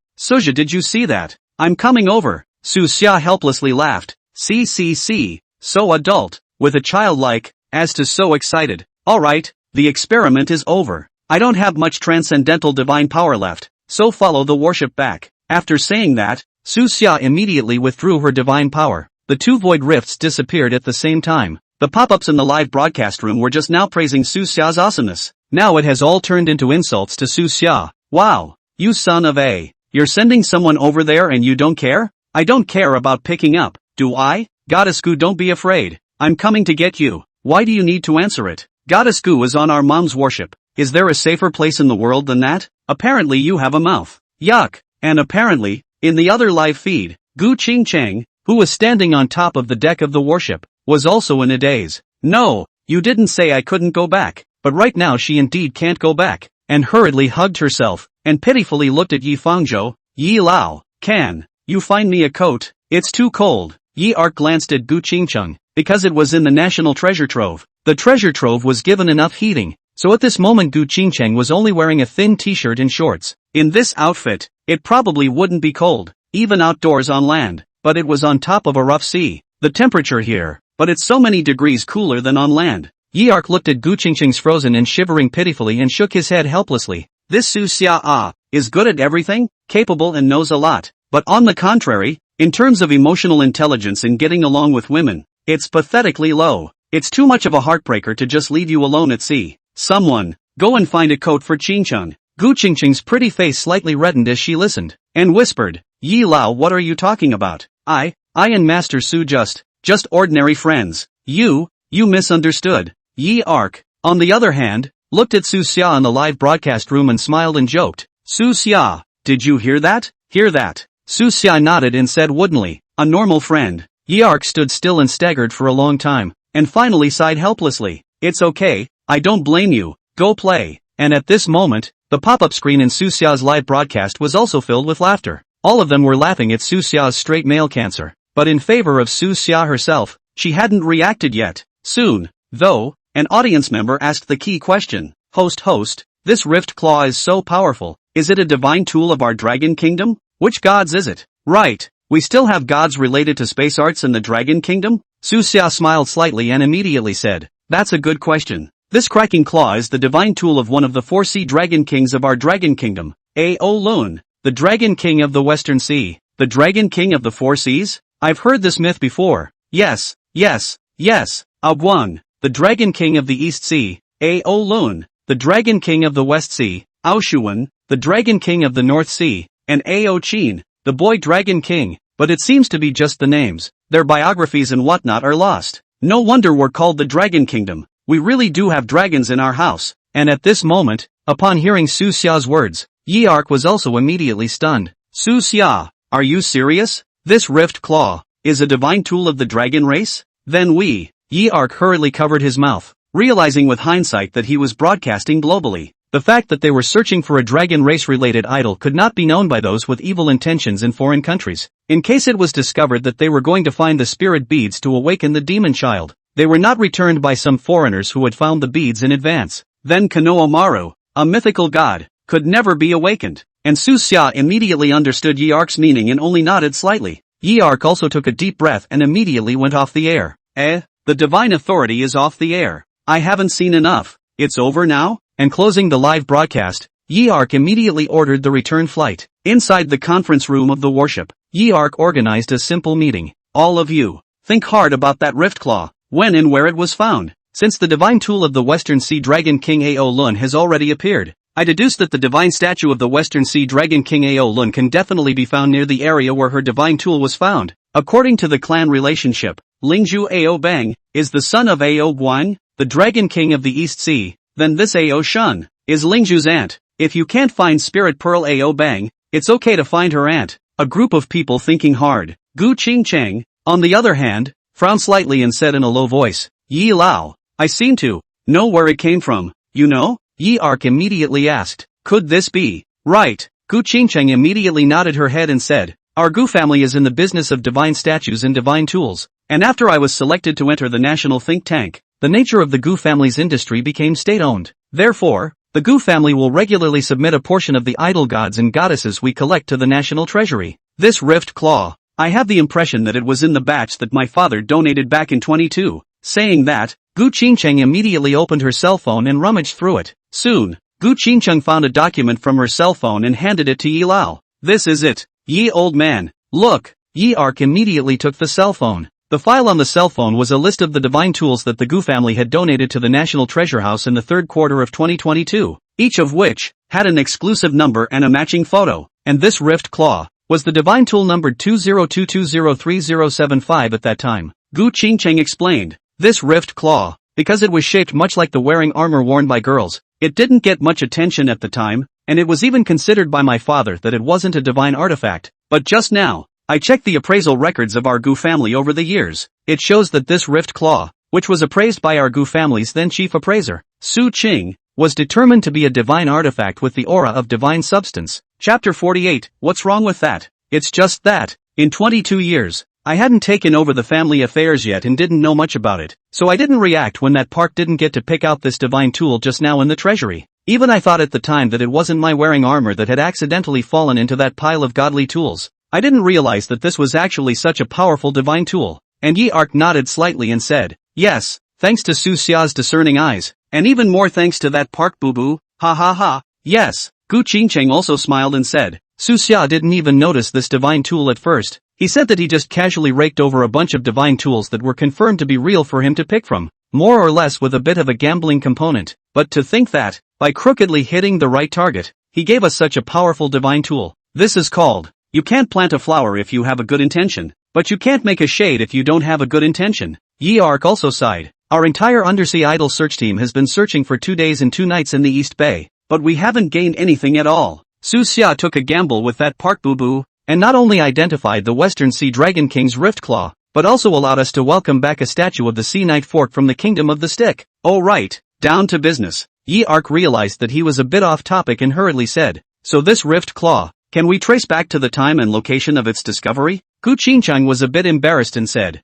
did you see that? I'm coming over. Su Xia helplessly laughed. See, so adult, with a childlike, as to so excited. Alright, the experiment is over. I don't have much transcendental divine power left, so follow the warship back. After saying that, Su Xia immediately withdrew her divine power. The 2 void rifts disappeared at the same time. The pop-ups in the live broadcast room were just now praising Su Xia's awesomeness. Now it has all turned into insults to Su Xia. Wow, you son of a. You're sending someone over there and you don't care? I don't care about picking up, do I? Goddess Gu, don't be afraid. I'm coming to get you. Why do you need to answer it? Goddess Gu is on our mom's warship. Is there a safer place in the world than that? Apparently you have a mouth. Yuck. And apparently, in the other live feed, Gu Qingqing, who was standing on top of the deck of the warship, was also in a daze. No, you didn't say I couldn't go back, but right now she indeed can't go back, and hurriedly hugged herself, and pitifully looked at Yi Fangzhou. Yi Lao, can you find me a coat? It's too cold. Yi Arc glanced at Gu Qingqing, because it was in the national treasure trove. The treasure trove was given enough heating, so at this moment Gu Qingqing was only wearing a thin t-shirt and shorts. In this outfit, it probably wouldn't be cold, even outdoors on land, but it was on top of a rough sea. The temperature here, but it's so many degrees cooler than on land. Yi Arc looked at Gu Qingqing's frozen and shivering pitifully and shook his head helplessly. This Su Xia is good at everything, capable and knows a lot, but on the contrary, in terms of emotional intelligence and getting along with women, it's pathetically low. It's too much of a heartbreaker to just leave you alone at sea. Someone, go and find a coat for Qingqing. Gu Qingqing's pretty face slightly reddened as she listened, and whispered, Yi Lao, what are you talking about? I and Master Su just ordinary friends. You misunderstood. Yi Arc, on the other hand, looked at Su Xia in the live broadcast room and smiled and joked. Su Xia, did you hear that? Hear that? Su Xia nodded and said woodenly, a normal friend. Yi Arc stood still and staggered for a long time, and finally sighed helplessly. It's okay, I don't blame you, go play. And at this moment, the pop-up screen in Su Xia's live broadcast was also filled with laughter. All of them were laughing at Su Xia's straight male cancer, but in favor of Su Xia herself, she hadn't reacted yet. Soon, though, an audience member asked the key question. Host, this rift claw is so powerful, is it a divine tool of our Dragon Kingdom? Which gods is it? Right, we still have gods related to space arts in the Dragon Kingdom? Su Xia smiled slightly and immediately said, that's a good question. This cracking claw is the divine tool of one of the 4 sea dragon kings of our Dragon Kingdom. Lun, the Dragon King of the Western Sea. The Dragon King of the 4 seas? I've heard this myth before. Yes. Aguang, the Dragon King of the East Sea. Lun, the Dragon King of the West Sea. Aoshuan, the Dragon King of the North Sea. And Qin, the Boy Dragon King. But it seems to be just the names. Their biographies and whatnot are lost. No wonder we're called the Dragon Kingdom. We really do have dragons in our house. And at this moment, upon hearing Su Xia's words, Yi Arc was also immediately stunned. Su Xia, are you serious? This rift claw is a divine tool of the dragon race? Then Yi Arc hurriedly covered his mouth, realizing with hindsight that he was broadcasting globally. The fact that they were searching for a dragon race-related idol could not be known by those with evil intentions in foreign countries. in case it was discovered that they were going to find the spirit beads to awaken the demon child. They were not returned by some foreigners who had found the beads in advance. Then Konohamaru, a mythical god, could never be awakened. And Susia immediately understood Yeark's meaning and only nodded slightly. Yeark also took a deep breath and immediately went off the air. The divine authority is off the air. I haven't seen enough. It's over now? And closing the live broadcast, Yeark immediately ordered the return flight. Inside the conference room of the worship, Yeark organized a simple meeting. All of you, think hard about that rift claw, when and where it was found. Since the divine tool of the Western Sea Dragon King Ao Lun has already appeared, I deduce that the divine statue of the Western Sea Dragon King Ao Lun can definitely be found near the area where her divine tool was found. According to the clan relationship, Lingju Ao Bang is the son of Ao Guang, the Dragon King of the East Sea. Then this Ao Shun is Lingju's aunt. If you can't find Spirit Pearl Ao Bang, it's okay to find her aunt. A group of people thinking hard. Gu Qingcheng, on the other hand, frowned slightly and said in a low voice, Yi Lao, I seem to know where it came from, you know? Yeark immediately asked, could this be right? Gu Qingcheng immediately nodded her head and said, our Gu family is in the business of divine statues and divine tools, and after I was selected to enter the national think tank, the nature of the Gu family's industry became state-owned. Therefore, the Gu family will regularly submit a portion of the idol gods and goddesses we collect to the national treasury. This rift claw, I have the impression that it was in the batch that my father donated back in 22. Saying that, Gu Qingcheng immediately opened her cell phone and rummaged through it. Soon, Gu Qingcheng found a document from her cell phone and handed it to Yi Lao. This is it. Yi old man, look. Yeark immediately took the cell phone. The file on the cell phone was a list of the divine tools that the Gu family had donated to the National Treasure House in the third quarter of 2022, each of which had an exclusive number and a matching photo. And this rift claw was the divine tool numbered 2022030075 at that time. Gu Qingcheng explained. This rift claw, because it was shaped much like the wearing armor worn by girls, it didn't get much attention at the time, and it was even considered by my father that it wasn't a divine artifact. But just now, I checked the appraisal records of our Gu family over the years. It shows that this rift claw, which was appraised by our Gu family's then chief appraiser, Su Qing, was determined to be a divine artifact with the aura of divine substance. Chapter 48, what's wrong with that? It's just that, in 22 years, I hadn't taken over the family affairs yet and didn't know much about it, so I didn't react when that park didn't get to pick out this divine tool just now in the treasury. Even I thought at the time that it wasn't my wearing armor that had accidentally fallen into that pile of godly tools. I didn't realize that this was actually such a powerful divine tool. And Yeark nodded slightly and said, yes, thanks to Su Xia's discerning eyes, and even more thanks to that park boo-boo, ha ha ha. Yes, Gu Qingcheng also smiled and said, Su Xia didn't even notice this divine tool at first. He said that he just casually raked over a bunch of divine tools that were confirmed to be real for him to pick from, more or less with a bit of a gambling component. But to think that, by crookedly hitting the right target, he gave us such a powerful divine tool. This is called, you can't plant a flower if you have a good intention, but you can't make a shade if you don't have a good intention. Yeark also sighed. Our entire undersea idol search team has been searching for 2 days and 2 nights in the East Bay, but we haven't gained anything at all. Su Xia took a gamble with that park boo-boo, and not only identified the Western Sea Dragon King's rift claw, but also allowed us to welcome back a statue of the Sea Knight Fork from the Kingdom of the Stick. Oh right, down to business. Yeark realized that he was a bit off topic and hurriedly said, so this rift claw, can we trace back to the time and location of its discovery? Gu Qingcheng was a bit embarrassed and said,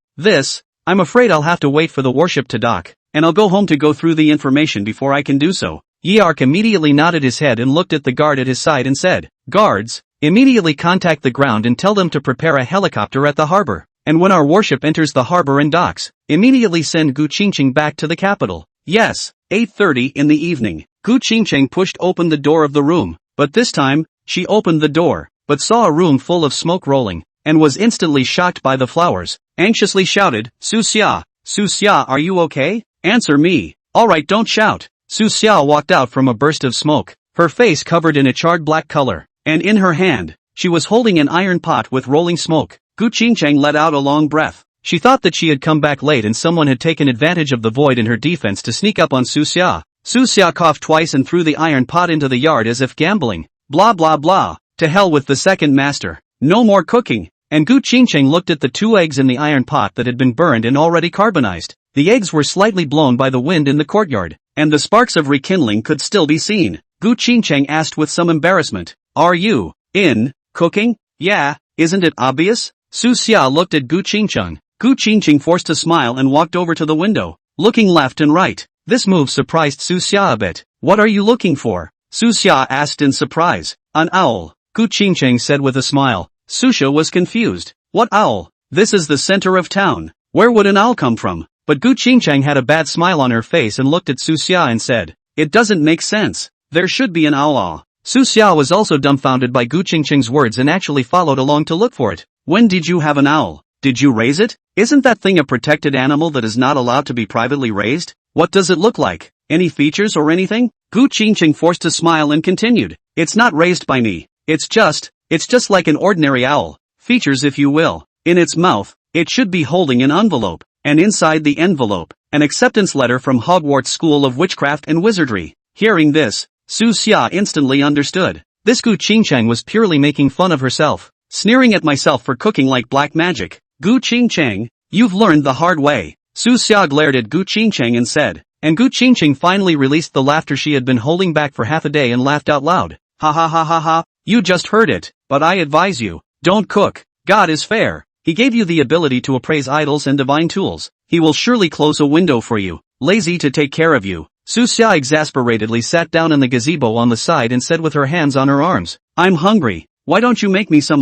I'm afraid I'll have to wait for the warship to dock, and I'll go home to go through the information before I can do so. Yeark immediately nodded his head and looked at the guard at his side and said, guards, immediately contact the ground and tell them to prepare a helicopter at the harbor, and when our warship enters the harbor and docks, immediately send Gu Qingcheng back to the capital. Yes, 8:30 in the evening. Gu Qingcheng pushed open the door of the room, but this time, she opened the door, but saw a room full of smoke rolling, and was instantly shocked by the flowers, anxiously shouted, Su Xia, are you okay? Answer me. Alright, don't shout. Su Xia walked out from a burst of smoke, her face covered in a charred black color, and in her hand, she was holding an iron pot with rolling smoke. Gu Qingcheng let out a long breath. She thought that she had come back late and someone had taken advantage of the void in her defense to sneak up on Su Xia. Su Xia coughed twice and threw the iron pot into the yard as if gambling. Blah blah blah, to hell with the second master. No more cooking. And Gu Qingcheng looked at the 2 eggs in the iron pot that had been burned and already carbonized. The eggs were slightly blown by the wind in the courtyard, and the sparks of rekindling could still be seen. Gu Qingcheng asked with some embarrassment, are you in cooking? Yeah, isn't it obvious? Su Xia looked at Gu Qingcheng. Gu Qingcheng forced a smile and walked over to the window, looking left and right. This move surprised Su Xia a bit. What are you looking for? Su Xia asked in surprise. An owl, Gu Qingcheng said with a smile. Su Xia was confused. What owl? This is the center of town. Where would an owl come from? But Gu Qingcheng had a bad smile on her face and looked at Su Xia and said, it doesn't make sense. There should be an owl. Su Xia was also dumbfounded by Gu Qingcheng's words and actually followed along to look for it. When did you have an owl? Did you raise it? Isn't that thing a protected animal that is not allowed to be privately raised? What does it look like? Any features or anything? Gu Qingcheng forced a smile and continued. It's not raised by me. It's just like an ordinary owl. Features if you will. In its mouth, it should be holding an envelope, and inside the envelope, an acceptance letter from Hogwarts School of Witchcraft and Wizardry. Hearing this, Su Xia instantly understood. This Gu Qingcheng was purely making fun of herself, sneering at myself for cooking like black magic. Gu Qingcheng, you've learned the hard way. Su Xia glared at Gu Qingcheng and said, and Gu Qingcheng finally released the laughter she had been holding back for half a day and laughed out loud. Ha ha ha ha ha, you just heard it, but I advise you, don't cook. God is fair. He gave you the ability to appraise idols and divine tools. He will surely close a window for you, lazy to take care of you. Su Xia exasperatedly sat down in the gazebo on the side and said with her hands on her arms, I'm hungry. Why don't you make me some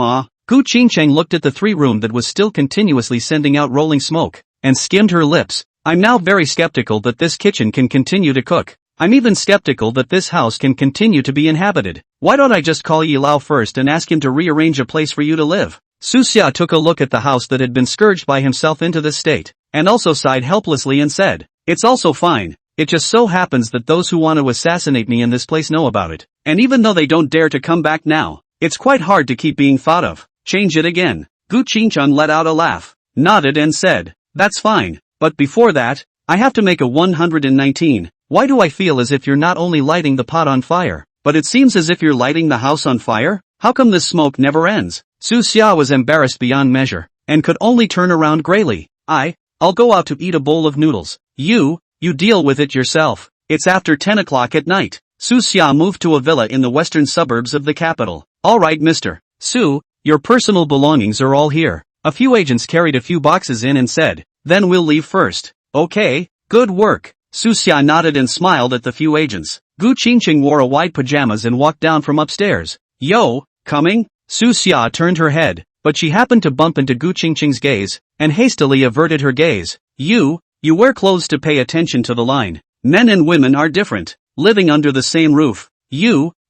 Gu Qingcheng looked at the three-room that was still continuously sending out rolling smoke, and skimmed her lips. I'm now very skeptical that this kitchen can continue to cook. I'm even skeptical that this house can continue to be inhabited. Why don't I just call Yi Lao first and ask him to rearrange a place for you to live? Su Xia took a look at the house that had been scourged by himself into this state, and also sighed helplessly and said, it's also fine. It just so happens that those who want to assassinate me in this place know about it, and even though they don't dare to come back now, it's quite hard to keep being thought of. Change it again. Gu Qingcheng let out a laugh, nodded and said, that's fine, but before that, I have to make a 119. Why do I feel as if you're not only lighting the pot on fire, but it seems as if you're lighting the house on fire? How come this smoke never ends? Su Xia was embarrassed beyond measure, and could only turn around grayly. I'll go out to eat a bowl of noodles. You deal with it yourself. It's after 10 o'clock at night. Su Xia moved to a villa in the western suburbs of the capital. Alright Mr. Su, your personal belongings are all here. A few agents carried a few boxes in and said, then we'll leave first. Okay, good work. Su Xia nodded and smiled at the few agents. Gu Qingcheng wore a white pajamas and walked down from upstairs. Yo, coming? Su Xia turned her head, but she happened to bump into Gu Qingcheng's gaze, and hastily averted her gaze. You wear clothes to pay attention to the line. Men and women are different, living under the same roof.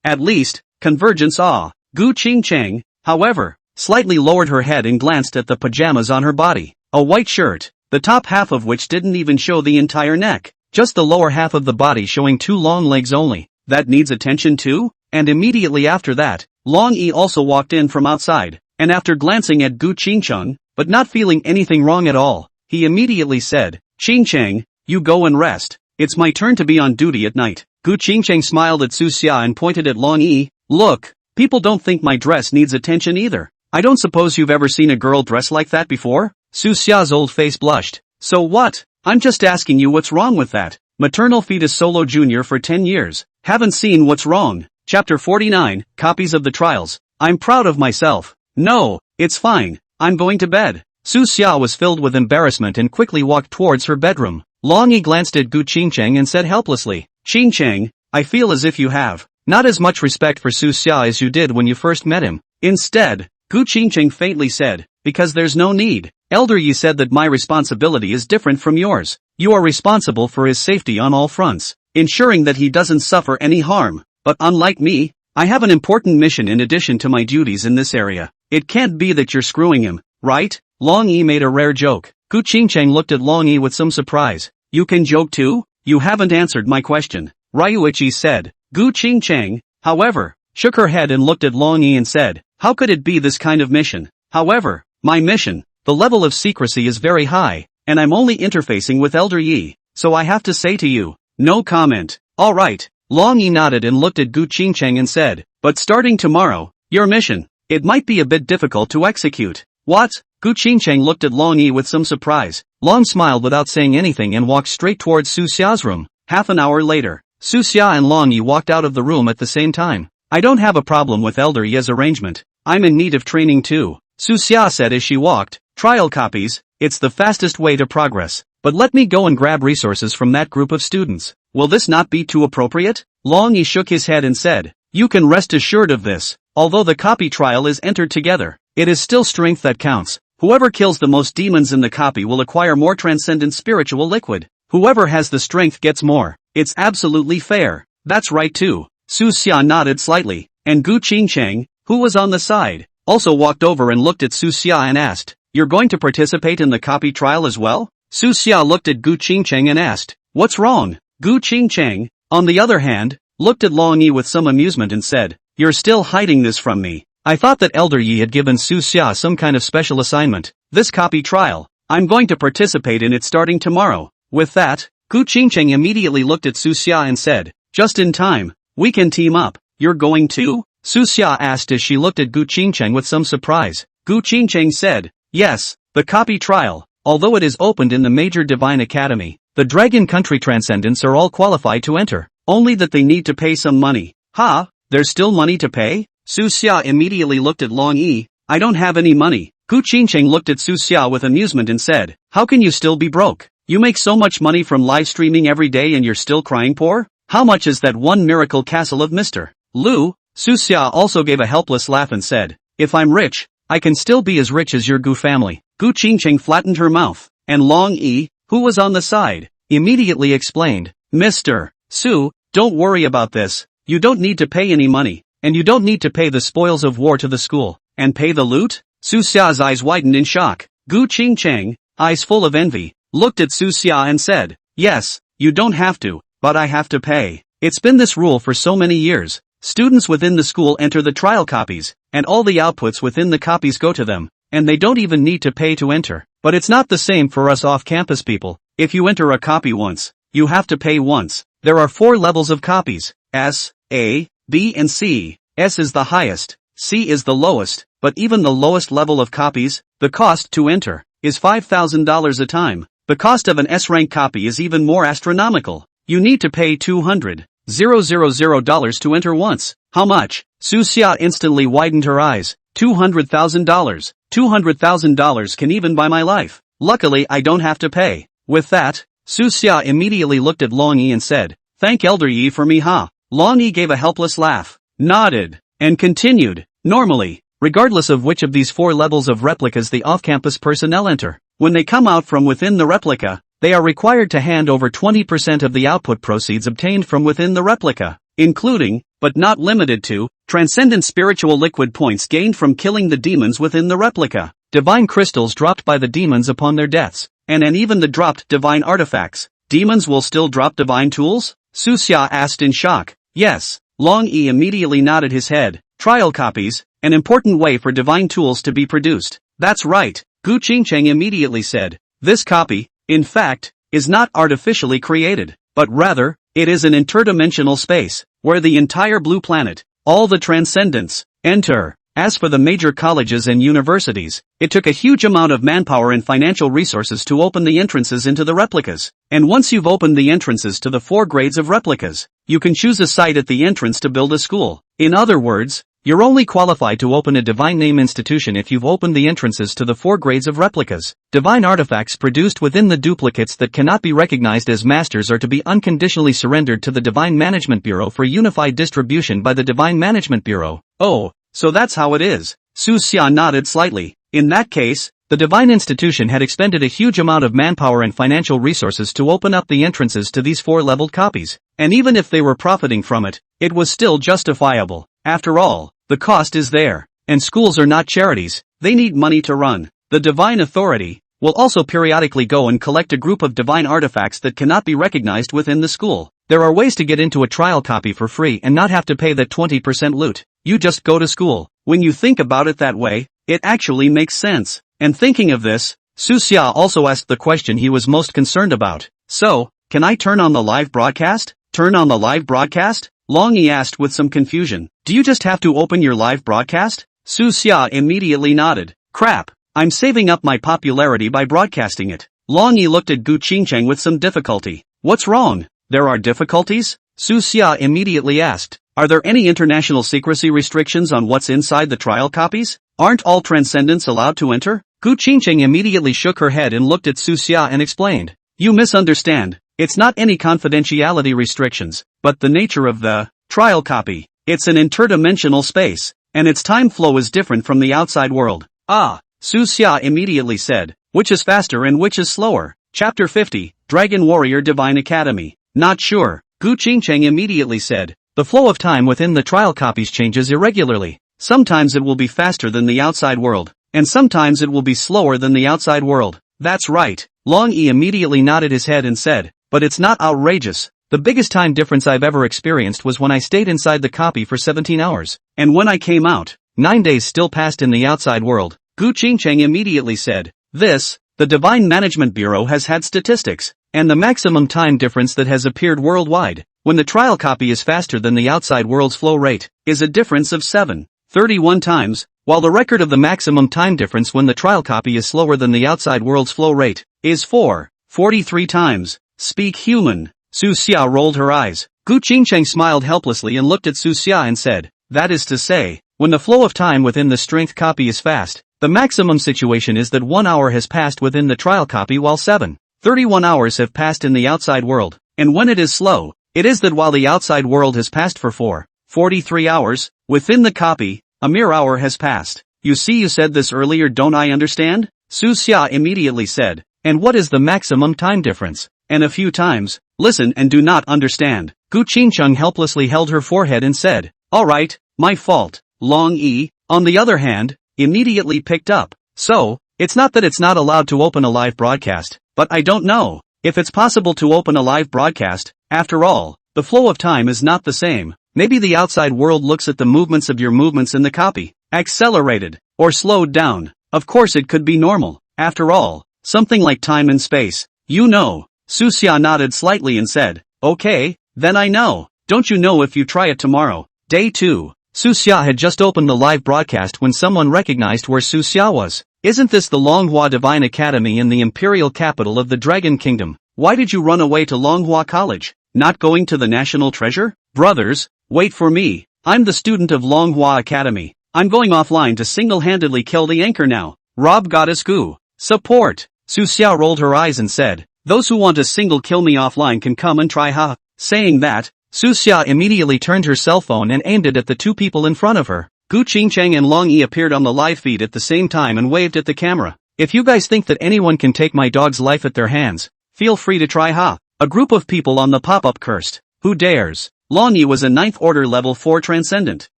At least, convergence Gu Qingcheng, however, slightly lowered her head and glanced at the pajamas on her body. A white shirt, the top half of which didn't even show the entire neck, just the lower half of the body showing two long legs only. That needs attention too? And immediately after that, Long Yi also walked in from outside, and after glancing at Gu Qingcheng, but not feeling anything wrong at all, he immediately said, Qingcheng, you go and rest. It's my turn to be on duty at night. Gu Qingcheng smiled at Su Xia and pointed at Long Yi. Look, people don't think my dress needs attention either. I don't suppose you've ever seen a girl dress like that before? Su Xia's old face blushed. So what? I'm just asking you what's wrong with that. Maternal fetus solo junior for 10 years. Haven't seen what's wrong. Chapter 49, Copies of the Trials. I'm proud of myself. No, it's fine. I'm going to bed. Su Xia was filled with embarrassment and quickly walked towards her bedroom. Long Yi glanced at Gu Qingcheng and said helplessly, Qingcheng, I feel as if you have not as much respect for Su Xia as you did when you first met him. Instead, Gu Qingcheng faintly said, because there's no need. Elder Yi said that my responsibility is different from yours. You are responsible for his safety on all fronts, ensuring that he doesn't suffer any harm. But unlike me, I have an important mission in addition to my duties in this area. It can't be that you're screwing him, right? Long Yi made a rare joke. Gu Qingcheng looked at Long Yi with some surprise. You can joke too? You haven't answered my question. Ryuichi said. Gu Qingcheng, however, shook her head and looked at Long Yi and said, how could it be this kind of mission? However, my mission, the level of secrecy is very high, and I'm only interfacing with Elder Yi, so I have to say to you, no comment. Alright. Long Yi nodded and looked at Gu Qingcheng and said, but starting tomorrow, your mission, it might be a bit difficult to execute. What? Gu Qingcheng looked at Long Yi with some surprise. Long smiled without saying anything and walked straight towards Su Xia's room. Half an hour later, Su Xia and Long Yi walked out of the room at the same time. I don't have a problem with Elder Yi's arrangement. I'm in need of training too. Su Xia said as she walked. Trial copies, it's the fastest way to progress. But let me go and grab resources from that group of students. Will this not be too appropriate? Long Yi shook his head and said, you can rest assured of this. Although the copy trial is entered together, it is still strength that counts. Whoever kills the most demons in the copy will acquire more transcendent spiritual liquid. Whoever has the strength gets more. It's absolutely fair. That's right too. Su Xia nodded slightly, and Gu Qingcheng, who was on the side, also walked over and looked at Su Xia and asked, you're going to participate in the copy trial as well? Su Xia looked at Gu Qingcheng and asked, what's wrong? Gu Qingcheng, on the other hand, looked at Long Yi with some amusement and said, you're still hiding this from me. I thought that Elder Yi had given Su Xia some kind of special assignment. This copy trial, I'm going to participate in it starting tomorrow. With that, Gu Qingcheng immediately looked at Su Xia and said, just in time, we can team up. You're going to? Su Xia asked as she looked at Gu Qingcheng with some surprise. Gu Qingcheng said, yes, the copy trial, although it is opened in the major divine academy, the Dragon Country Transcendents are all qualified to enter, only that they need to pay some money. Ha, there's still money to pay? Su Xia immediately looked at Long Yi. I don't have any money. Gu Qingcheng looked at Su Xia with amusement and said, how can you still be broke? You make so much money from live streaming every day and you're still crying poor? How much is that one miracle castle of Mr. Lu? Su Xia also gave a helpless laugh and said, if I'm rich, I can still be as rich as your Gu family. Gu Qingcheng flattened her mouth, and Long Yi, who was on the side, immediately explained, Mr. Su, don't worry about this. You don't need to pay any money, and you don't need to pay the spoils of war to the school, and pay the loot? Su Xia's eyes widened in shock. Gu Qingcheng, eyes full of envy, looked at Su Xia and said, yes, you don't have to, but I have to pay. It's been this rule for so many years. Students within the school enter the trial copies, and all the outputs within the copies go to them, and they don't even need to pay to enter. But it's not the same for us off-campus people. If you enter a copy once, you have to pay once. There are 4 levels of copies, S, A, B and C. S is the highest, C is the lowest, but even the lowest level of copies, the cost to enter, is $5,000 a time. The cost of an S-rank copy is even more astronomical. You need to pay $200,000 to enter once. How much? Su Xia instantly widened her eyes. $200,000. $200,000 can even buy my life. Luckily I don't have to pay. With that, Su Xia immediately looked at Long Yi and said, thank Elder Yi for me ha. Long Yi gave a helpless laugh, nodded, and continued, normally, regardless of which of these 4 levels of replicas the off-campus personnel enter, when they come out from within the replica, they are required to hand over 20% of the output proceeds obtained from within the replica, including, but not limited to, transcendent spiritual liquid points gained from killing the demons within the replica, divine crystals dropped by the demons upon their deaths, and even the dropped divine artifacts. Demons will still drop divine tools? Su Xia asked in shock. Yes. Long Yi immediately nodded his head. Trial copies, an important way for divine tools to be produced. That's right, Gu Qingcheng immediately said. This copy, in fact, is not artificially created, but rather, it is an interdimensional space, where the entire blue planet, all the transcendents, enter. As for the major colleges and universities, it took a huge amount of manpower and financial resources to open the entrances into the replicas. And once you've opened the entrances to the 4 grades of replicas, you can choose a site at the entrance to build a school. In other words, you're only qualified to open a divine name institution if you've opened the entrances to the 4 grades of replicas. Divine artifacts produced within the duplicates that cannot be recognized as masters are to be unconditionally surrendered to the Divine Management Bureau for unified distribution by the Divine Management Bureau. Oh, so that's how it is. Su Xia nodded slightly. In that case, the Divine Institution had expended a huge amount of manpower and financial resources to open up the entrances to these 4-leveled copies, and even if they were profiting from it, it was still justifiable. After all, the cost is there, and schools are not charities, they need money to run. The Divine Authority will also periodically go and collect a group of divine artifacts that cannot be recognized within the school. There are ways to get into a trial copy for free and not have to pay that 20% loot. You just go to school. When you think about it that way, it actually makes sense. And thinking of this, Su Xia also asked the question he was most concerned about. So, can I turn on the live broadcast? Turn on the live broadcast? Long Yi asked with some confusion. Do you just have to open your live broadcast? Su Xia immediately nodded. Crap, I'm saving up my popularity by broadcasting it. Long Yi looked at Gu Qingcheng with some difficulty. What's wrong? There are difficulties? Su Xia immediately asked. Are there any international secrecy restrictions on what's inside the trial copies? Aren't all transcendents allowed to enter? Gu Qingcheng immediately shook her head and looked at Su Xia and explained. You misunderstand. It's not any confidentiality restrictions, but the nature of the trial copy. It's an interdimensional space, and its time flow is different from the outside world. Ah, Su Xia immediately said. Which is faster and which is slower? Chapter 50, Dragon Warrior Divine Academy. Not sure. Gu Qingcheng immediately said. The flow of time within the trial copies changes irregularly. Sometimes it will be faster than the outside world, and sometimes it will be slower than the outside world. That's right. Long Yi immediately nodded his head and said, but it's not outrageous. The biggest time difference I've ever experienced was when I stayed inside the copy for 17 hours. And when I came out, 9 days still passed in the outside world. Gu Qingcheng immediately said, the Divine Management Bureau has had statistics, and the maximum time difference that has appeared worldwide, when the trial copy is faster than the outside world's flow rate, is a difference of 7.31 times, while the record of the maximum time difference when the trial copy is slower than the outside world's flow rate, is 4.43 times. Speak human. Su Xia rolled her eyes. Gu Qingcheng smiled helplessly and looked at Su Xia and said, that is to say, when the flow of time within the strength copy is fast, the maximum situation is that 1 hour has passed within the trial copy while 7.31 hours have passed in the outside world, and when it is slow, it is that while the outside world has passed for 4.43 hours, within the copy, a mere hour has passed. You see, you said this earlier, don't I understand? Su Xia immediately said, and what is the maximum time difference? And a few times, listen and do not understand. Gu Qingcheng helplessly held her forehead and said, alright, my fault. Long Yi, on the other hand, immediately picked up. So, it's not that it's not allowed to open a live broadcast, but I don't know if it's possible to open a live broadcast. After all, the flow of time is not the same. Maybe the outside world looks at the movements of your movements in the copy, accelerated, or slowed down. Of course it could be normal. After all, something like time and space. You know. Su Xia nodded slightly and said, okay, then I know. Don't you know if you try it tomorrow? Day 2. Su Xia had just opened the live broadcast when someone recognized where Su Xia was. Isn't this the Longhua Divine Academy in the imperial capital of the Dragon Kingdom? Why did you run away to Longhua College? Not going to the National Treasure? Brothers, wait for me. I'm the student of Longhua Academy. I'm going offline to single-handedly kill the anchor now. Rob Goddess Gu. Support. Su Xia rolled her eyes and said, those who want to single kill me offline can come and try, ha. Saying that, Su Xia immediately turned her cell phone and aimed it at the two people in front of her. Gu Qingcheng and Long Yi appeared on the live feed at the same time and waved at the camera. If you guys think that anyone can take my dog's life at their hands, feel free to try, ha. A group of people on the pop-up cursed. Who dares? Long Yi was a 9th order level 4 transcendent,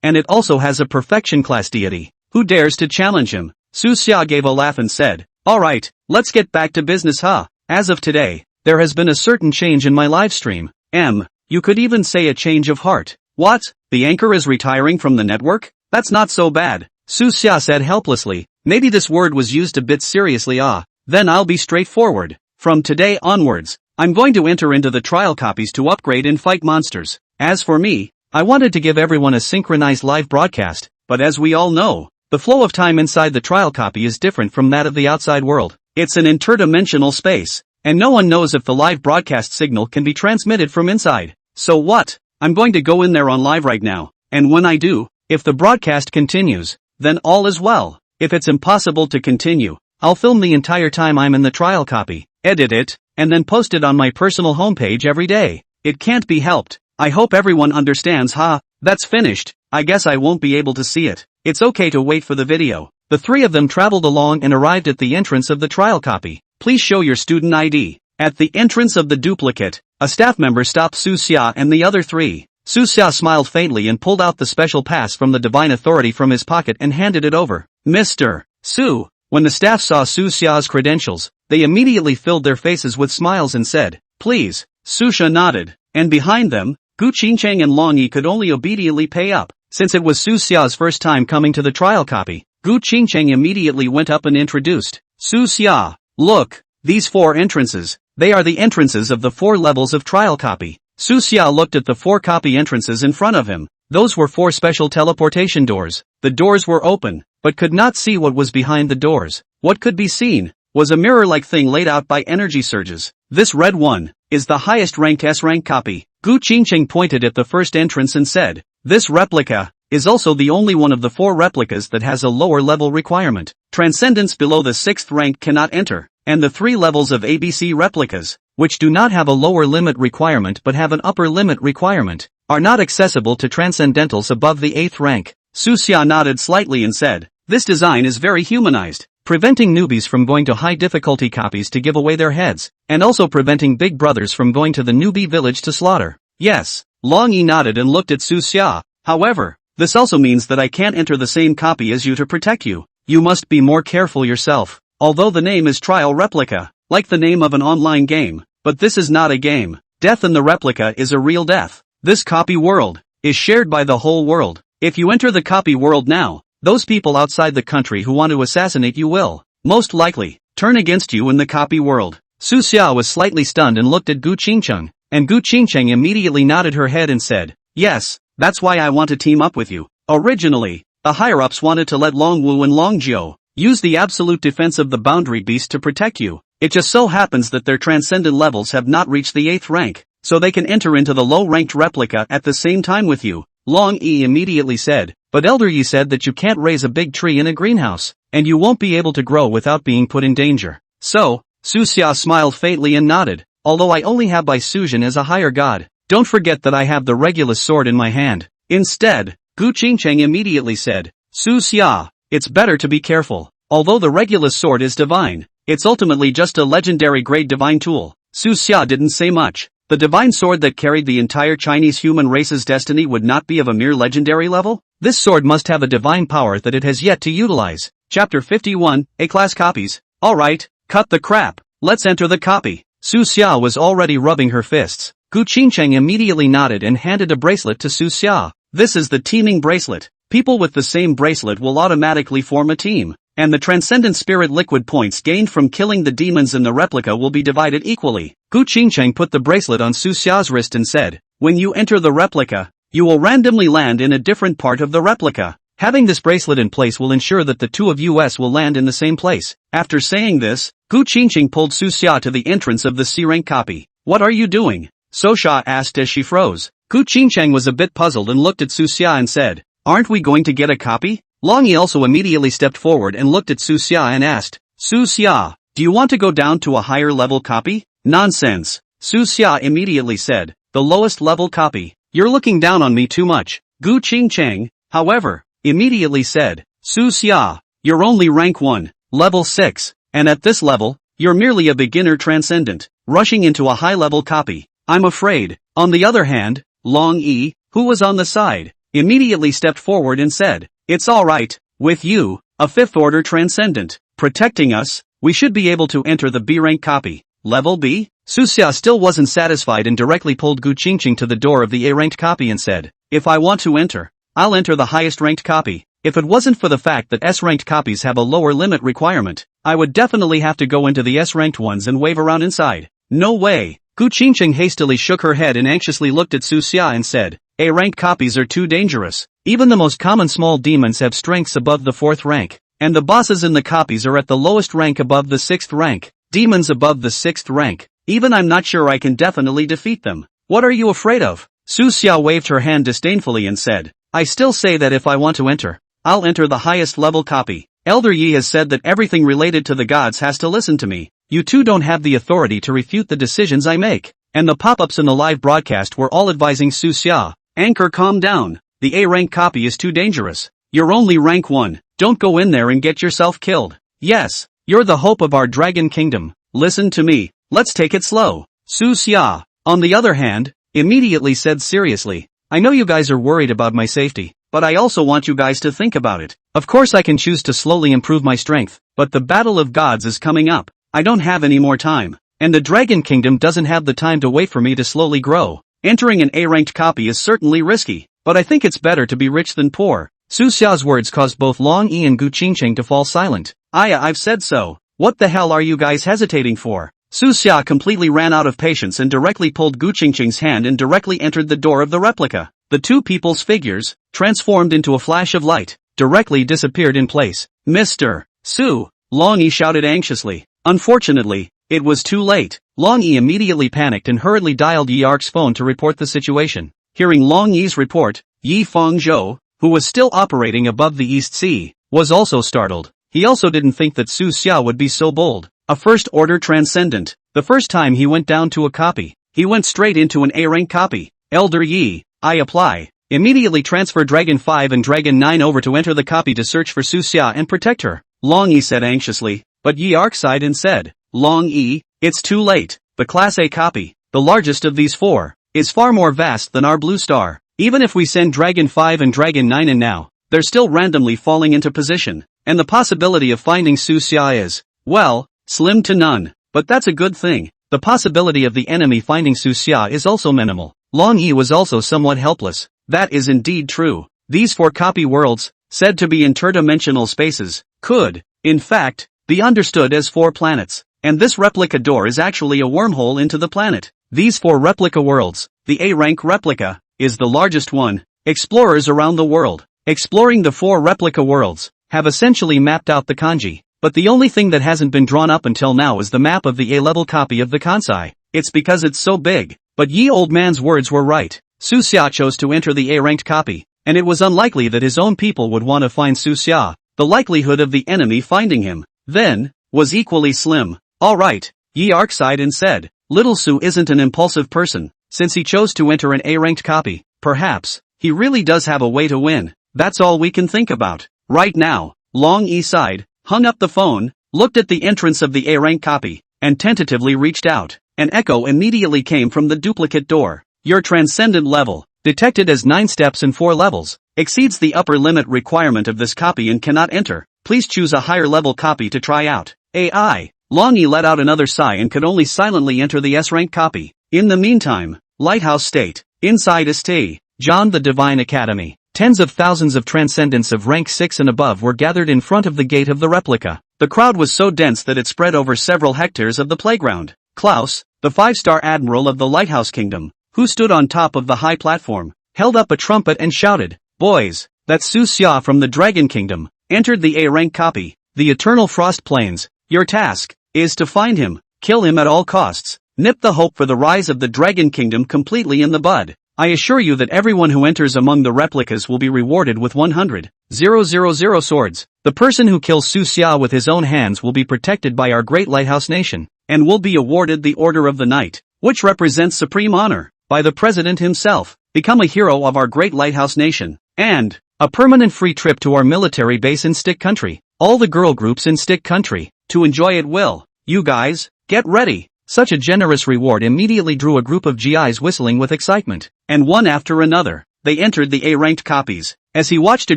and it also has a perfection class deity. Who dares to challenge him? Su Xia gave a laugh and said, alright, let's get back to business, ha. As of today, there has been a certain change in my live stream. You could even say a change of heart. What? The anchor is retiring from the network? That's not so bad. Su Xia said helplessly. Maybe this word was used a bit seriously, ah. Then I'll be straightforward. From today onwards, I'm going to enter into the trial copies to upgrade and fight monsters. As for me, I wanted to give everyone a synchronized live broadcast, but as we all know, the flow of time inside the trial copy is different from that of the outside world. It's an interdimensional space, and no one knows if the live broadcast signal can be transmitted from inside. So what? I'm going to go in there on live right now, and when I do, if the broadcast continues, then all is well. If it's impossible to continue, I'll film the entire time I'm in the trial copy, edit it, and then post it on my personal homepage every day. It can't be helped. I hope everyone understands, ha. That's finished. I guess I won't be able to see it. It's okay to wait for the video. The three of them traveled along and arrived at the entrance of the trial copy. Please show your student ID. At the entrance of the duplicate, a staff member stopped Su Xia and the other three. Su Xia smiled faintly and pulled out the special pass from the Divine Authority from his pocket and handed it over. Mr. Su. When the staff saw Su Xia's credentials, they immediately filled their faces with smiles and said, please. Su Xia nodded, and behind them, Gu Qingcheng and Long Yi could only obediently pay up. Since it was Su Xia's first time coming to the trial copy, Gu Qingcheng immediately went up and introduced Su Xia. Look, these 4 entrances, they are the entrances of the 4 levels of trial copy. Su Xia looked at the 4 copy entrances in front of him. Those were 4 special teleportation doors. The doors were open, but could not see what was behind the doors. What could be seen was a mirror-like thing laid out by energy surges. This red one is the highest ranked S-rank copy. Gu Qingcheng pointed at the first entrance and said, This replica is also the only one of the 4 replicas that has a lower level requirement. Transcendents below the 6th rank cannot enter, and the 3 levels of ABC replicas, which do not have a lower limit requirement but have an upper limit requirement, are not accessible to transcendentals above the 8th rank. Su Xia nodded slightly and said, "This design is very humanized, preventing newbies from going to high difficulty copies to give away their heads, and also preventing big brothers from going to the newbie village to slaughter." Yes, Long Yi nodded and looked at Su Xia. "However, this also means that I can't enter the same copy as you to protect you. You must be more careful yourself. Although the name is Trial Replica, like the name of an online game, but this is not a game. Death in the replica is a real death. This copy world is shared by the whole world. If you enter the copy world now, those people outside the country who want to assassinate you will, most likely, turn against you in the copy world." Su Xia was slightly stunned and looked at Gu Qingcheng, and Gu Qingcheng immediately nodded her head and said, "Yes, that's why I want to team up with you. Originally, the higher-ups wanted to let Long Wu and Long Jiu use the absolute defense of the boundary beast to protect you. It just so happens that their transcendent levels have not reached the 8th rank, so they can enter into the low-ranked replica at the same time with you." Long Yi immediately said, "But Elder Yi said that you can't raise a big tree in a greenhouse, and you won't be able to grow without being put in danger." So, Su Xia smiled faintly and nodded, "Although I only have Bai Suzhen as a higher god, don't forget that I have the Regulus sword in my hand." Instead, Gu Qingcheng immediately said, "Su Xia, it's better to be careful. Although the Regulus sword is divine, it's ultimately just a legendary grade divine tool." Su Xia didn't say much. The divine sword that carried the entire Chinese human race's destiny would not be of a mere legendary level? This sword must have a divine power that it has yet to utilize. Chapter 51, A-Class Copies. Alright, cut the crap. Let's enter the copy. Su Xia was already rubbing her fists. Gu Qingcheng immediately nodded and handed a bracelet to Su Xia. This is the teaming bracelet. People with the same bracelet will automatically form a team, and the transcendent spirit liquid points gained from killing the demons in the replica will be divided equally. Gu Qingcheng put the bracelet on Su Xia's wrist and said, "When you enter the replica, you will randomly land in a different part of the replica. Having this bracelet in place will ensure that the two of us will land in the same place." After saying this, Gu Qingcheng pulled Su Xia to the entrance of the C-rank copy. "What are you doing?" So Xia asked as she froze. Gu Qingcheng was a bit puzzled and looked at Su Xia and said, "Aren't we going to get a copy?" Long Yi also immediately stepped forward and looked at Su Xia and asked, "Su Xia, do you want to go down to a higher level copy?" "Nonsense," Su Xia immediately said, "the lowest level copy. You're looking down on me too much." Gu Qingcheng, however, immediately said, "Su Xia, you're only rank 1, level 6, and at this level, you're merely a beginner transcendent, rushing into a high-level copy. I'm afraid." On the other hand, Long Yi, who was on the side, immediately stepped forward and said, "It's alright, with you, a 5th-order transcendent, protecting us, we should be able to enter the B-rank copy. Level B?" Su Xia still wasn't satisfied and directly pulled Gu Qingcheng to the door of the A-ranked copy and said, "If I want to enter, I'll enter the highest-ranked copy. If it wasn't for the fact that S-ranked copies have a lower limit requirement, I would definitely have to go into the S-ranked ones and wave around inside." "No way." Gu Qingcheng hastily shook her head and anxiously looked at Su Xia and said, "A-ranked copies are too dangerous. Even the most common small demons have strengths above the 4th rank, and the bosses in the copies are at the lowest rank above the 6th rank, demons above the 6th rank. Even I'm not sure I can definitely defeat them. What are you afraid of?" Su Xia waved her hand disdainfully and said, "I still say that if I want to enter, I'll enter the highest level copy. Elder Yi has said that everything related to the gods has to listen to me. You two don't have the authority to refute the decisions I make." And the pop-ups in the live broadcast were all advising Su Xia, "Anchor, calm down. The A-rank copy is too dangerous. You're only rank 1, don't go in there and get yourself killed. Yes, you're the hope of our dragon kingdom. Listen to me, let's take it slow." Su Xia, on the other hand, immediately said seriously, "I know you guys are worried about my safety, but I also want you guys to think about it. Of course I can choose to slowly improve my strength, but the battle of gods is coming up. I don't have any more time, and the dragon kingdom doesn't have the time to wait for me to slowly grow. Entering an A-ranked copy is certainly risky, but I think it's better to be rich than poor." Su Xia's words caused both Long Yi and Gu Qingcheng to fall silent. I've said so. What the hell are you guys hesitating for?" Su Xia completely ran out of patience and directly pulled Gu Qingcheng's hand and directly entered the door of the replica. The two people's figures, transformed into a flash of light, directly disappeared in place. "Mr. Su," Long Yi shouted anxiously. Unfortunately, it was too late. Long Yi immediately panicked and hurriedly dialed Yi Ark's phone to report the situation. Hearing Long Yi's report, Yi Fengzhou, who was still operating above the East Sea, was also startled. He also didn't think that Su Xia would be so bold. A first-order transcendent. The first time he went down to a copy, he went straight into an A-rank copy. Elder Yi, I apply. Immediately transfer Dragon 5 and Dragon 9 over to enter the copy to search for Su Xia and protect her. Long Yi said anxiously, but Yi Arc sighed and said, Long Yi, it's too late. The Class A copy, the largest of these four, is far more vast than our Blue Star. Even if we send Dragon 5 and Dragon 9 in now, they're still randomly falling into position, and the possibility of finding Su Xia is, well, slim to none. But that's a good thing. The possibility of the enemy finding Su Xia is also minimal. Long Yi was also somewhat helpless. That is indeed true. These four copy worlds, said to be interdimensional spaces, could, in fact, be understood as four planets. And this replica door is actually a wormhole into the planet. These four replica worlds, the A-rank replica, is the largest one. Explorers around the world, exploring the four replica worlds, have essentially mapped out the kanji. But the only thing that hasn't been drawn up until now is the map of the A-level copy of the Kansai. It's because it's so big. But Yi Old Man's words were right. Su Xia chose to enter the A-ranked copy, and it was unlikely that his own people would want to find Su Xia. The likelihood of the enemy finding him, then, was equally slim. Alright, Yi Arc sighed and said, Little Su isn't an impulsive person. Since he chose to enter an A-ranked copy, perhaps, he really does have a way to win. That's all we can think about. Right now. Long Yi sighed, hung up the phone, looked at the entrance of the A-rank copy, and tentatively reached out. An echo immediately came from the duplicate door. Your transcendent level, detected as 9 steps and 4 levels, exceeds the upper limit requirement of this copy and cannot enter. Please choose a higher level copy to try out. AI. Long Yi let out another sigh and could only silently enter the S-rank copy. In the meantime, Lighthouse State. Inside St. John the Divine Academy. Tens of thousands of transcendents of rank 6 and above were gathered in front of the gate of the replica. The crowd was so dense that it spread over several hectares of the playground. Klaus, the 5-star admiral of the Lighthouse Kingdom, who stood on top of the high platform, held up a trumpet and shouted, Boys, that's Su Xia from the Dragon Kingdom, entered the A-rank copy, the Eternal Frost Plains. Your task is to find him, kill him at all costs, nip the hope for the rise of the Dragon Kingdom completely in the bud. I assure you that everyone who enters among the replicas will be rewarded with 100,000 swords. The person who kills Su Xia with his own hands will be protected by our great lighthouse nation, and will be awarded the Order of the Night, which represents supreme honor, by the President himself, become a hero of our great lighthouse nation, and a permanent free trip to our military base in Stick Country. All the girl groups in Stick Country, to enjoy it will. You guys, get ready. Such a generous reward immediately drew a group of GIs whistling with excitement, and one after another, they entered the A-ranked copies. As he watched a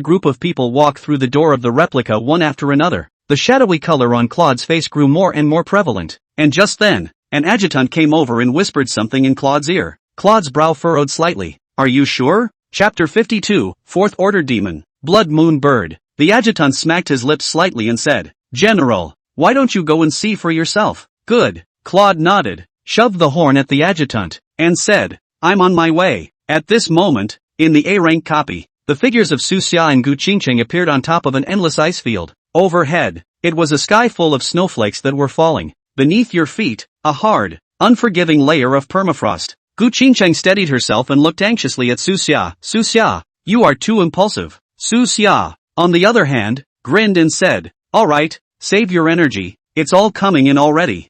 group of people walk through the door of the replica one after another, the shadowy color on Claude's face grew more and more prevalent, and just then, an adjutant came over and whispered something in Claude's ear. Claude's brow furrowed slightly. Are you sure? Chapter 52, 4th Order Demon, Blood Moon Bird. The adjutant smacked his lips slightly and said, General, why don't you go and see for yourself? Good. Claude nodded, shoved the horn at the adjutant, and said, I'm on my way. At this moment, in the A-rank copy, the figures of Su Xia and Gu Qingqing appeared on top of an endless ice field. Overhead, it was a sky full of snowflakes that were falling. Beneath your feet, a hard, unforgiving layer of permafrost. Gu Qingqing steadied herself and looked anxiously at Su Xia. Su Xia, you are too impulsive. Su Xia, on the other hand, grinned and said, Alright, save your energy, it's all coming in already.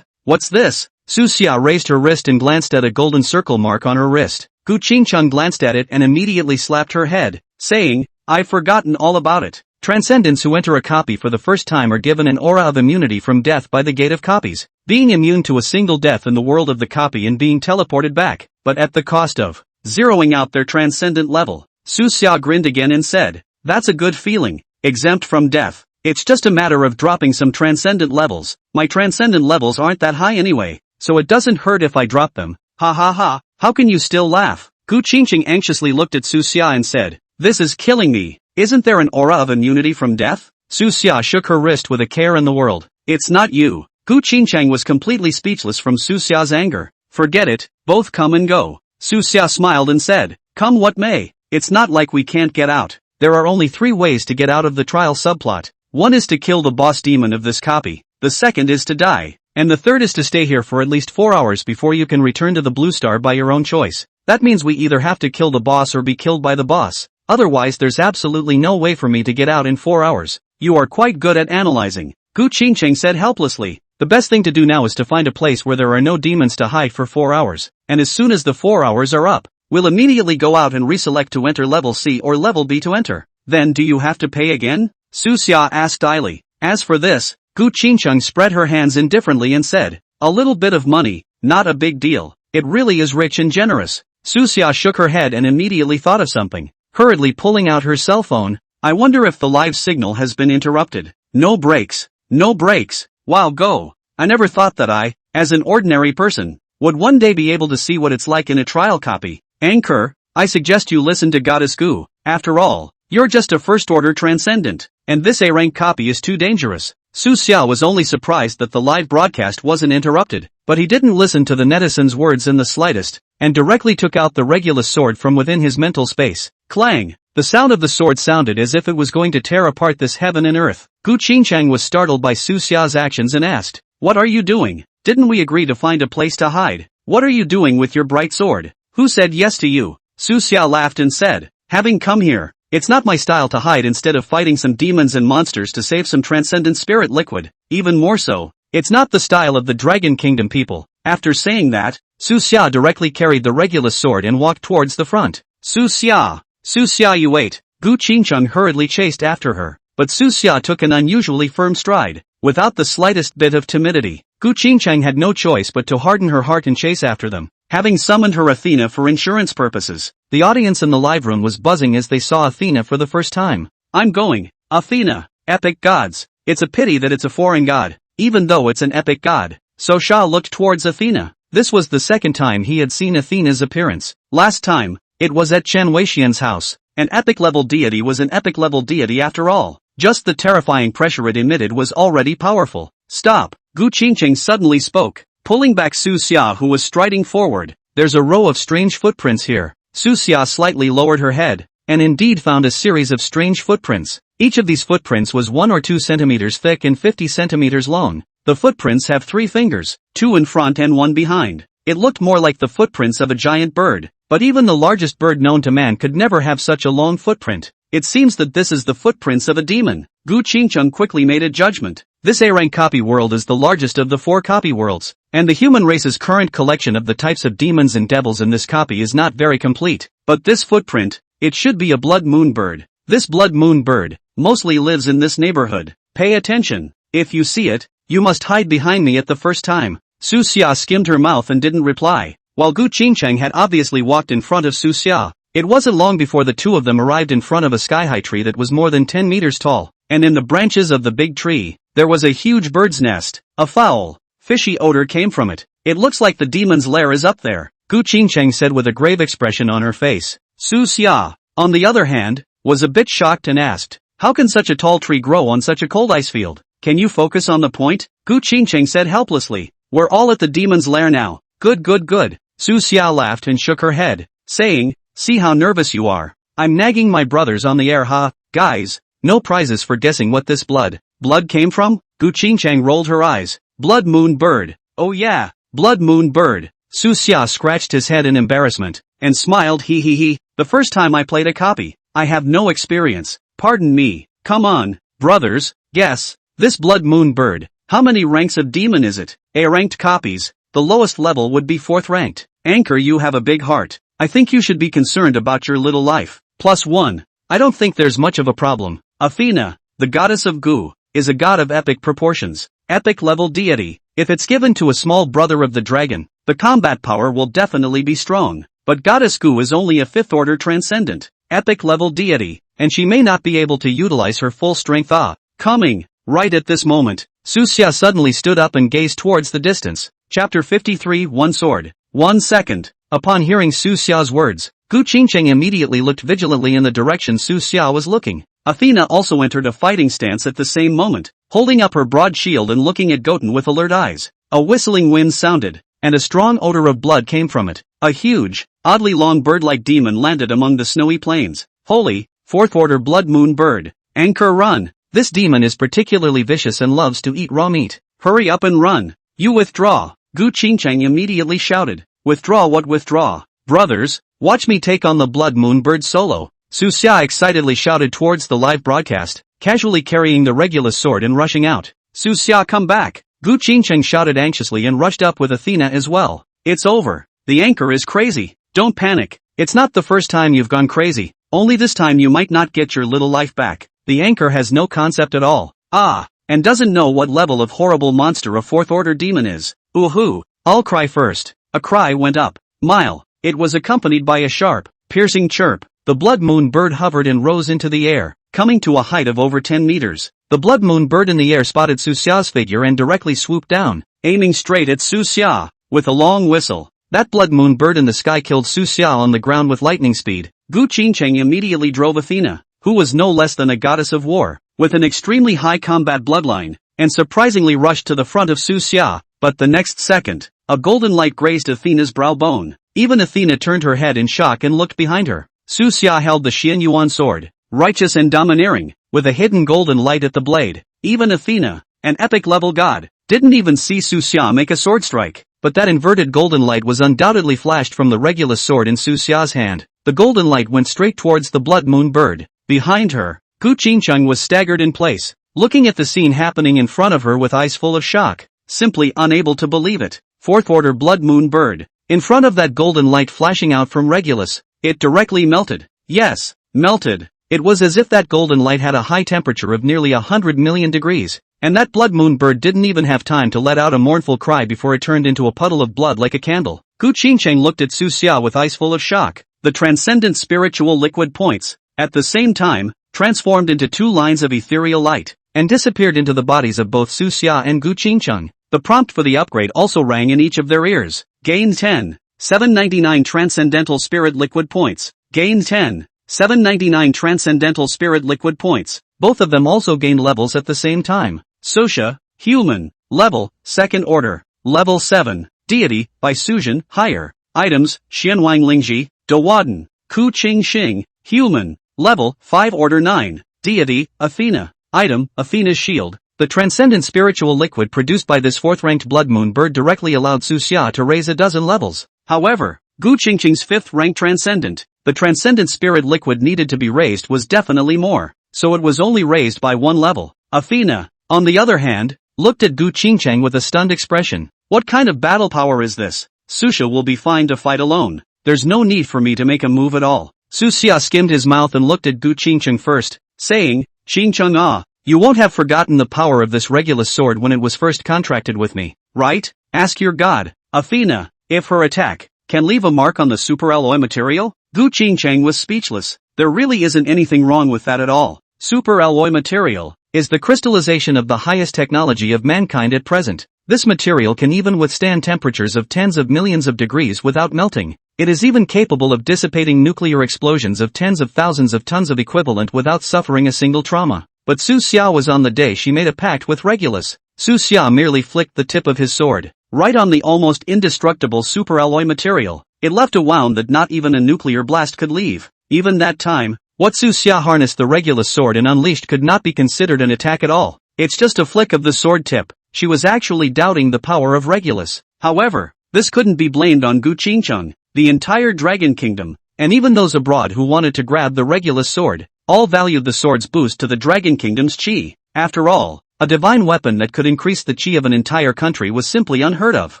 What's this? Su Xia raised her wrist and glanced at a golden circle mark on her wrist. Gu Qingqing glanced at it and immediately slapped her head, saying, I've forgotten all about it. Transcendents who enter a copy for the first time are given an aura of immunity from death by the Gate of Copies, being immune to a single death in the world of the copy and being teleported back, but at the cost of zeroing out their transcendent level. Su Xia grinned again and said, That's a good feeling, exempt from death. It's just a matter of dropping some transcendent levels. My transcendent levels aren't that high anyway, so it doesn't hurt if I drop them. Ha ha ha, how can you still laugh? Gu Qingqing anxiously looked at Su Xia and said, This is killing me. Isn't there an aura of immunity from death? Su Xia shook her wrist with a care in the world. It's not you. Gu Qingqing was completely speechless from Su Xia's anger. Forget it, both come and go. Su Xia smiled and said, Come what may, it's not like we can't get out. There are only 3 ways to get out of the trial subplot. One is to kill the boss demon of this copy, the second is to die, and the third is to stay here for at least 4 hours before you can return to the Blue Star by your own choice. That means we either have to kill the boss or be killed by the boss. Otherwise there's absolutely no way for me to get out in 4 hours. You are quite good at analyzing, Gu Qingcheng said helplessly. The best thing to do now is to find a place where there are no demons to hide for 4 hours, and as soon as the 4 hours are up, we'll immediately go out and reselect to enter level C or level B to enter. Then do you have to pay again? Su Xia asked Daili. As for this, Gu Qingcheng spread her hands indifferently and said, a little bit of money, not a big deal. It really is rich and generous. Su Xia shook her head and immediately thought of something, hurriedly pulling out her cell phone. I wonder if the live signal has been interrupted. No breaks. No breaks. Wow, go. I never thought that I, as an ordinary person, would one day be able to see what it's like in a trial copy. Anchor, I suggest you listen to Goddess Gu. After all, you're just a first-order transcendent, and this A-rank copy is too dangerous. Su Xia was only surprised that the live broadcast wasn't interrupted, but he didn't listen to the netizens' words in the slightest, and directly took out the Regulus sword from within his mental space. Clang! The sound of the sword sounded as if it was going to tear apart this heaven and earth. Gu Qingcheng was startled by Su Xia's actions and asked, what are you doing? Didn't we agree to find a place to hide? What are you doing with your bright sword? Who said yes to you? Su Xia laughed and said, having come here, it's not my style to hide instead of fighting some demons and monsters to save some transcendent spirit liquid. Even more so, it's not the style of the Dragon Kingdom people. After saying that, Su Xia directly carried the Regulus sword and walked towards the front. Su Xia, you wait. Gu Qingcheng hurriedly chased after her, but Su Xia took an unusually firm stride, without the slightest bit of timidity. Gu Qingcheng had no choice but to harden her heart and chase after them. Having summoned her Athena for insurance purposes, the audience in the live room was buzzing as they saw Athena for the first time. I'm going, Athena, epic gods. It's a pity that it's a foreign god, even though it's an epic god. So Sha looked towards Athena. This was the second time he had seen Athena's appearance. Last time, it was at Chen Weixian's house. An epic-level deity was an epic-level deity after all. Just the terrifying pressure it emitted was already powerful. Stop! Gu Qingcheng suddenly spoke, pulling back Su Xia who was striding forward. There's a row of strange footprints here. Su Xia slightly lowered her head, and indeed found a series of strange footprints. Each of these footprints was 1 or 2 centimeters thick and 50 centimeters long. The footprints have 3 fingers, 2 in front and 1 behind. It looked more like the footprints of a giant bird, but even the largest bird known to man could never have such a long footprint. It seems that this is the footprints of a demon. Gu Qingcheng quickly made a judgment. This A-rank copy world is the largest of the 4 copy worlds, and the human race's current collection of the types of demons and devils in this copy is not very complete. But this footprint, it should be a blood moon bird. This blood moon bird mostly lives in this neighborhood. Pay attention. If you see it, you must hide behind me at the first time. Su Xia skimmed her mouth and didn't reply, while Gu Qingcheng had obviously walked in front of Su Xia. It wasn't long before the two of them arrived in front of a sky-high tree that was more than 10 meters tall, and in the branches of the big tree, there was a huge bird's nest. A foul, fishy odor came from it. It looks like the demon's lair is up there, Gu Qingcheng said with a grave expression on her face. Su Xia, on the other hand, was a bit shocked and asked, how can such a tall tree grow on such a cold ice field? Can you focus on the point? Gu Qingcheng said helplessly. We're all at the demon's lair now. Good. Su Xia laughed and shook her head, saying, see how nervous you are. I'm nagging my brothers on the air, huh? Guys, no prizes for guessing what this blood came from? Gu Qingcheng rolled her eyes. Blood moon bird. Oh yeah, blood moon bird. Su Xia scratched his head in embarrassment, and smiled he. The first time I played a copy, I have no experience. Pardon me. Come on, brothers, guess. This blood moon bird, how many ranks of demon is it? A-ranked copies, the lowest level would be 4th ranked. Anchor, you have a big heart. I think you should be concerned about your little life. +1. I don't think there's much of a problem. Athena, the goddess of Gu, is a god of epic proportions. Epic level deity. If it's given to a small brother of the dragon, the combat power will definitely be strong. But goddess Gu is only a 5th order transcendent. Epic level deity, and she may not be able to utilize her full strength. Coming. Right at this moment, Su Xia suddenly stood up and gazed towards the distance. Chapter 53 One Sword. 1 second. Upon hearing Su Xia's words, Gu Qingcheng immediately looked vigilantly in the direction Su Xia was looking. Athena also entered a fighting stance at the same moment, holding up her broad shield and looking at Goten with alert eyes. A whistling wind sounded, and a strong odor of blood came from it. A huge, oddly long bird-like demon landed among the snowy plains. Holy, 4th order blood moon bird. Anchor, run. This demon is particularly vicious and loves to eat raw meat. Hurry up and run. You withdraw. Gu Qingcheng immediately shouted. Withdraw? What withdraw? Brothers, watch me take on the Blood Moon Bird solo. Su Xia excitedly shouted towards the live broadcast, casually carrying the Regulus sword and rushing out. Su Xia, come back! Gu Qingcheng shouted anxiously and rushed up with Athena as well. It's over. The anchor is crazy. Don't panic. It's not the first time you've gone crazy. Only this time you might not get your little life back. The anchor has no concept at all. And doesn't know what level of horrible monster a fourth-order demon is. Ooh-hoo. I'll cry first. A cry went up. Mile. It was accompanied by a sharp, piercing chirp. The Blood Moon Bird hovered and rose into the air, coming to a height of over 10 meters. The Blood Moon Bird in the air spotted Su Xia's figure and directly swooped down, aiming straight at Su Xia. With a long whistle, that Blood Moon Bird in the sky killed Su Xia on the ground with lightning speed. Gu Qingcheng immediately drove Athena, who was no less than a goddess of war, with an extremely high combat bloodline, and surprisingly rushed to the front of Su Xia. But the next second, a golden light grazed Athena's brow bone. Even Athena turned her head in shock and looked behind her. Su Xia held the Xian Yuan sword, righteous and domineering, with a hidden golden light at the blade. Even Athena, an epic-level god, didn't even see Su Xia make a sword strike. But that inverted golden light was undoubtedly flashed from the Regulus sword in Su Xia's hand. The golden light went straight towards the Blood Moon Bird. Behind her, Gu Qingcheng was staggered in place, looking at the scene happening in front of her with eyes full of shock, simply unable to believe it. Fourth-order Blood Moon Bird. In front of that golden light flashing out from Regulus, it directly melted. Yes, melted. It was as if that golden light had a high temperature of nearly 100 million degrees, and that Blood Moon Bird didn't even have time to let out a mournful cry before it turned into a puddle of blood like a candle. Gu Qingcheng looked at Su Xia with eyes full of shock. The transcendent spiritual liquid points, at the same time, transformed into two lines of ethereal light, and disappeared into the bodies of both Su Xia and Gu Qingcheng. The prompt for the upgrade also rang in each of their ears. Gain 10. 799 Transcendental Spirit Liquid Points. Gain 10. 799 Transcendental Spirit Liquid Points. Both of them also gained levels at the same time. Susha, Human. Level, 2nd Order. Level 7. Deity, by Suzhen, Higher. Items, Xianwang Lingji, Dawaden. Ku Qing Xing, Human. Level, 5 Order 9. Deity, Athena. Item, Athena's Shield. The transcendent spiritual liquid produced by this 4th-ranked Blood Moon Bird directly allowed Su Xia to raise a dozen levels. However, Gu Qingcheng's 5th-ranked transcendent, the transcendent spirit liquid needed to be raised was definitely more, so it was only raised by 1 level. Athena, on the other hand, looked at Gu Qingcheng with a stunned expression. What kind of battle power is this? Susha will be fine to fight alone. There's no need for me to make a move at all. Su Xia skimmed his mouth and looked at Gu Qingcheng first, saying, Qingcheng, you won't have forgotten the power of this Regulus sword when it was first contracted with me, right? Ask your god, Athena, if her attack can leave a mark on the super alloy material? Gu Qingcheng was speechless. There really isn't anything wrong with that at all. Super alloy material is the crystallization of the highest technology of mankind at present. This material can even withstand temperatures of tens of millions of degrees without melting. It is even capable of dissipating nuclear explosions of tens of thousands of tons of equivalent without suffering a single trauma. But Su Xia was on the day she made a pact with Regulus. Su Xia merely flicked the tip of his sword, right on the almost indestructible superalloy material. It left a wound that not even a nuclear blast could leave. Even that time, what Su Xia harnessed the Regulus sword and unleashed could not be considered an attack at all. It's just a flick of the sword tip. She was actually doubting the power of Regulus. However, this couldn't be blamed on Gu Qingcheng. The entire Dragon Kingdom, and even those abroad who wanted to grab the Regulus sword, all valued the sword's boost to the Dragon Kingdom's chi. After all, a divine weapon that could increase the chi of an entire country was simply unheard of.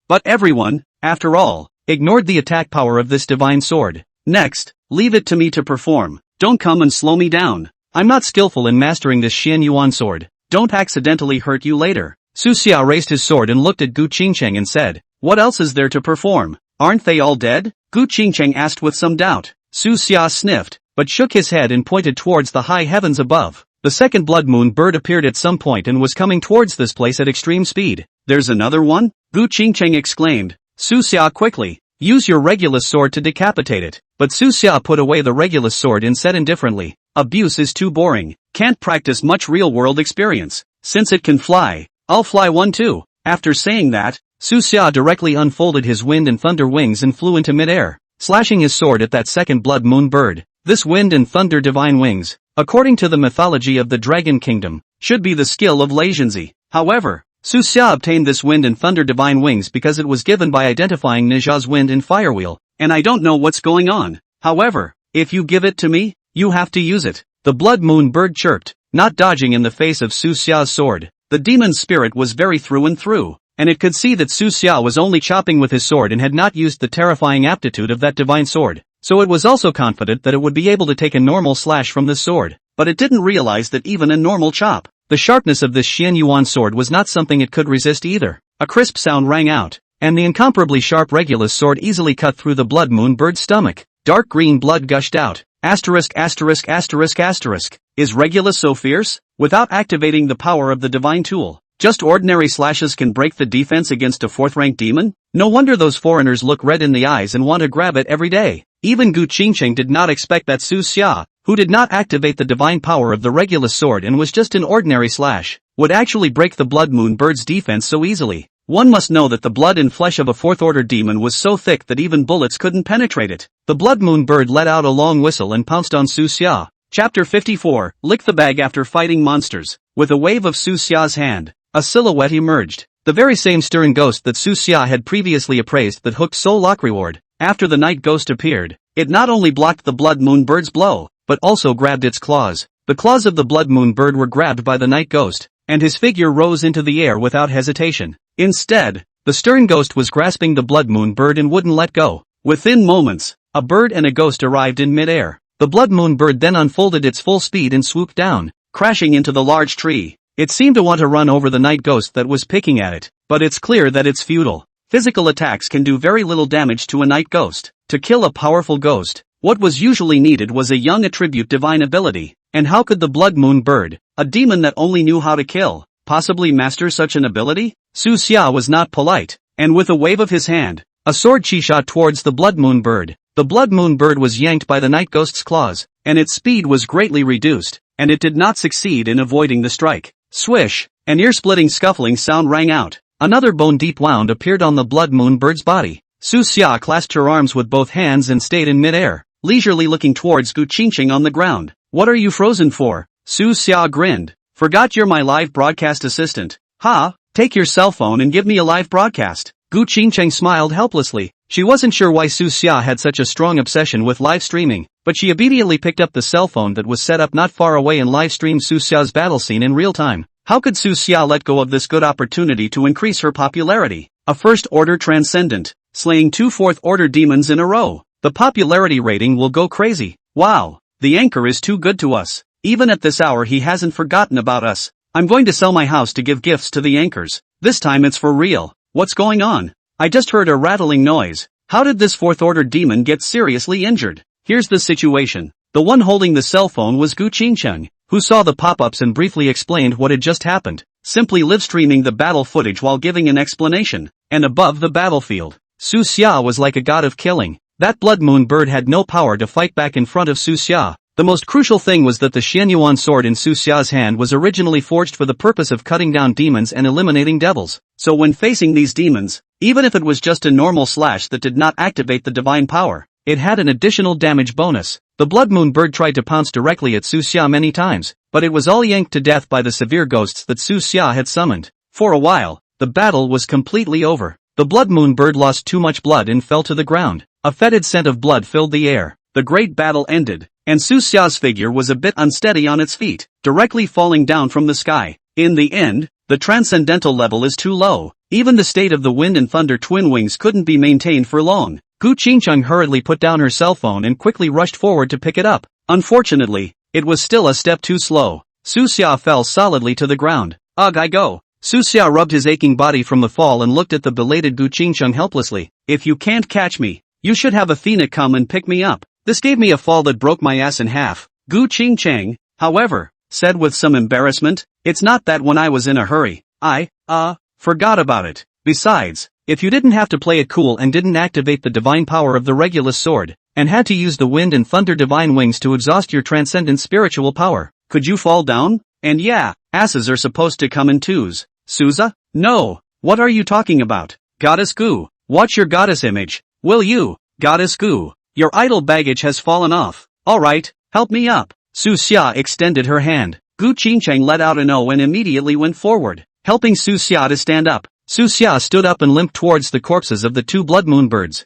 But everyone, after all, ignored the attack power of this divine sword. Next, leave it to me to perform. Don't come and slow me down. I'm not skillful in mastering this Xian Yuan sword. Don't accidentally hurt you later. Su Xia raised his sword and looked at Gu Qingcheng and said, what else is there to perform? Aren't they all dead? Gu Qingcheng asked with some doubt. Su Xia sniffed, but shook his head and pointed towards the high heavens above. The 2nd Blood Moon Bird appeared at some point and was coming towards this place at extreme speed. There's another one? Gu Qingcheng exclaimed. Su Xia quickly, use your Regulus sword to decapitate it. But Su Xia put away the Regulus sword and said indifferently, abuse is too boring. Can't practice much real-world experience. Since it can fly, I'll fly one too. After saying that, Su Xia directly unfolded his wind and thunder wings and flew into midair, slashing his sword at that 2nd Blood Moon Bird. This wind and thunder divine wings, according to the mythology of the Dragon Kingdom, should be the skill of Lei Zhenzi. However, Su Xia obtained this wind and thunder divine wings because it was given by identifying Nija's wind and fire wheel, and I don't know what's going on. However, if you give it to me, you have to use it. The blood moon bird chirped, not dodging in the face of Su Xia's sword. The demon's spirit was very through and through, and it could see that Su Xia was only chopping with his sword and had not used the terrifying aptitude of that divine sword. So it was also confident that it would be able to take a normal slash from this sword, but it didn't realize that even a normal chop, the sharpness of this Xian Yuan sword was not something it could resist either. A crisp sound rang out, and the incomparably sharp Regulus sword easily cut through the blood moon bird's stomach. Dark green blood gushed out. Asterisk asterisk asterisk asterisk. Is Regulus so fierce? Without activating the power of the divine tool, just ordinary slashes can break the defense against a 4th-rank demon? No wonder those foreigners look red in the eyes and want to grab it every day. Even Gu Qingcheng did not expect that Su Xia, who did not activate the divine power of the Regulus sword and was just an ordinary slash, would actually break the blood moon bird's defense so easily. One must know that the blood and flesh of a 4th-order demon was so thick that even bullets couldn't penetrate it. The blood moon bird let out a long whistle and pounced on Su Xia. Chapter 54, Lick the Bag After Fighting Monsters. With a wave of Su Xia's hand, a silhouette emerged. The very same stern ghost that Su Xia had previously appraised that hooked Soul Lock reward. After the night ghost appeared, it not only blocked the blood moon bird's blow, but also grabbed its claws. The claws of the blood moon bird were grabbed by the night ghost, and his figure rose into the air without hesitation. Instead, the stern ghost was grasping the blood moon bird and wouldn't let go. Within moments, a bird and a ghost arrived in mid-air. The blood moon bird then unfolded its full speed and swooped down, crashing into the large tree. It seemed to want to run over the night ghost that was picking at it, but it's clear that it's futile. Physical attacks can do very little damage to a night ghost. To kill a powerful ghost, what was usually needed was a young attribute divine ability. And how could the blood moon bird, a demon that only knew how to kill, possibly master such an ability? Su Xia was not polite, and with a wave of his hand, a sword chi shot towards the blood moon bird. The blood moon bird was yanked by the night ghost's claws, and its speed was greatly reduced, and it did not succeed in avoiding the strike. Swish! An ear-splitting scuffling sound rang out. Another bone-deep wound appeared on the blood moon bird's body. Su Xia clasped her arms with both hands and stayed in mid-air, leisurely looking towards Gu Qingcheng on the ground. What are you frozen for? Su Xia grinned. Forgot you're my live broadcast assistant. Ha, take your cell phone and give me a live broadcast. Gu Qingcheng smiled helplessly. She wasn't sure why Su Xia had such a strong obsession with live streaming, but she immediately picked up the cell phone that was set up not far away and live-streamed Su Xia's battle scene in real time. How could Su Xia let go of this good opportunity to increase her popularity? A first-order transcendent, slaying 2 fourth-order demons in a row. The popularity rating will go crazy. Wow, the anchor is too good to us. Even at this hour he hasn't forgotten about us. I'm going to sell my house to give gifts to the anchors. This time it's for real. What's going on? I just heard a rattling noise. How did this 4th-order demon get seriously injured? Here's the situation. The one holding the cell phone was Gu Qingcheng, who saw the pop-ups and briefly explained what had just happened, simply live-streaming the battle footage while giving an explanation. And above the battlefield, Su Xia was like a god of killing. That blood moon bird had no power to fight back in front of Su Xia. The most crucial thing was that the Xianyuan sword in Su Xia's hand was originally forged for the purpose of cutting down demons and eliminating devils. So when facing these demons, even if it was just a normal slash that did not activate the divine power, it had an additional damage bonus. The blood moon bird tried to pounce directly at Su Xia many times, but it was all yanked to death by the severe ghosts that Su Xia had summoned. For a while, the battle was completely over. The blood moon bird lost too much blood and fell to the ground. A fetid scent of blood filled the air. The great battle ended, and Su Xia's figure was a bit unsteady on its feet, directly falling down from the sky. In the end, the transcendental level is too low. Even the state of the wind and thunder twin wings couldn't be maintained for long. Gu Qingcheng hurriedly put down her cell phone and quickly rushed forward to pick it up. Unfortunately, it was still a step too slow. Su Xia fell solidly to the ground. Ugh, I go. Su Xia rubbed his aching body from the fall and looked at the belated Gu Qingcheng helplessly. If you can't catch me, you should have Athena come and pick me up. This gave me a fall that broke my ass in half. Gu Qingcheng, however, said with some embarrassment, it's not that when I was in a hurry, I forgot about it. Besides, if you didn't have to play it cool and didn't activate the divine power of the Regulus sword, and had to use the wind and thunder divine wings to exhaust your transcendent spiritual power, could you fall down? And yeah, asses are supposed to come in twos. Souza? No, what are you talking about? Goddess Gu, watch your goddess image, will you? Goddess Gu, your idol baggage has fallen off. Alright, help me up. Su Xia extended her hand. Gu Qingcheng let out an "oh" and immediately went forward, helping Su Xia to stand up. Su Xia stood up and limped towards the corpses of the 2 blood moon birds.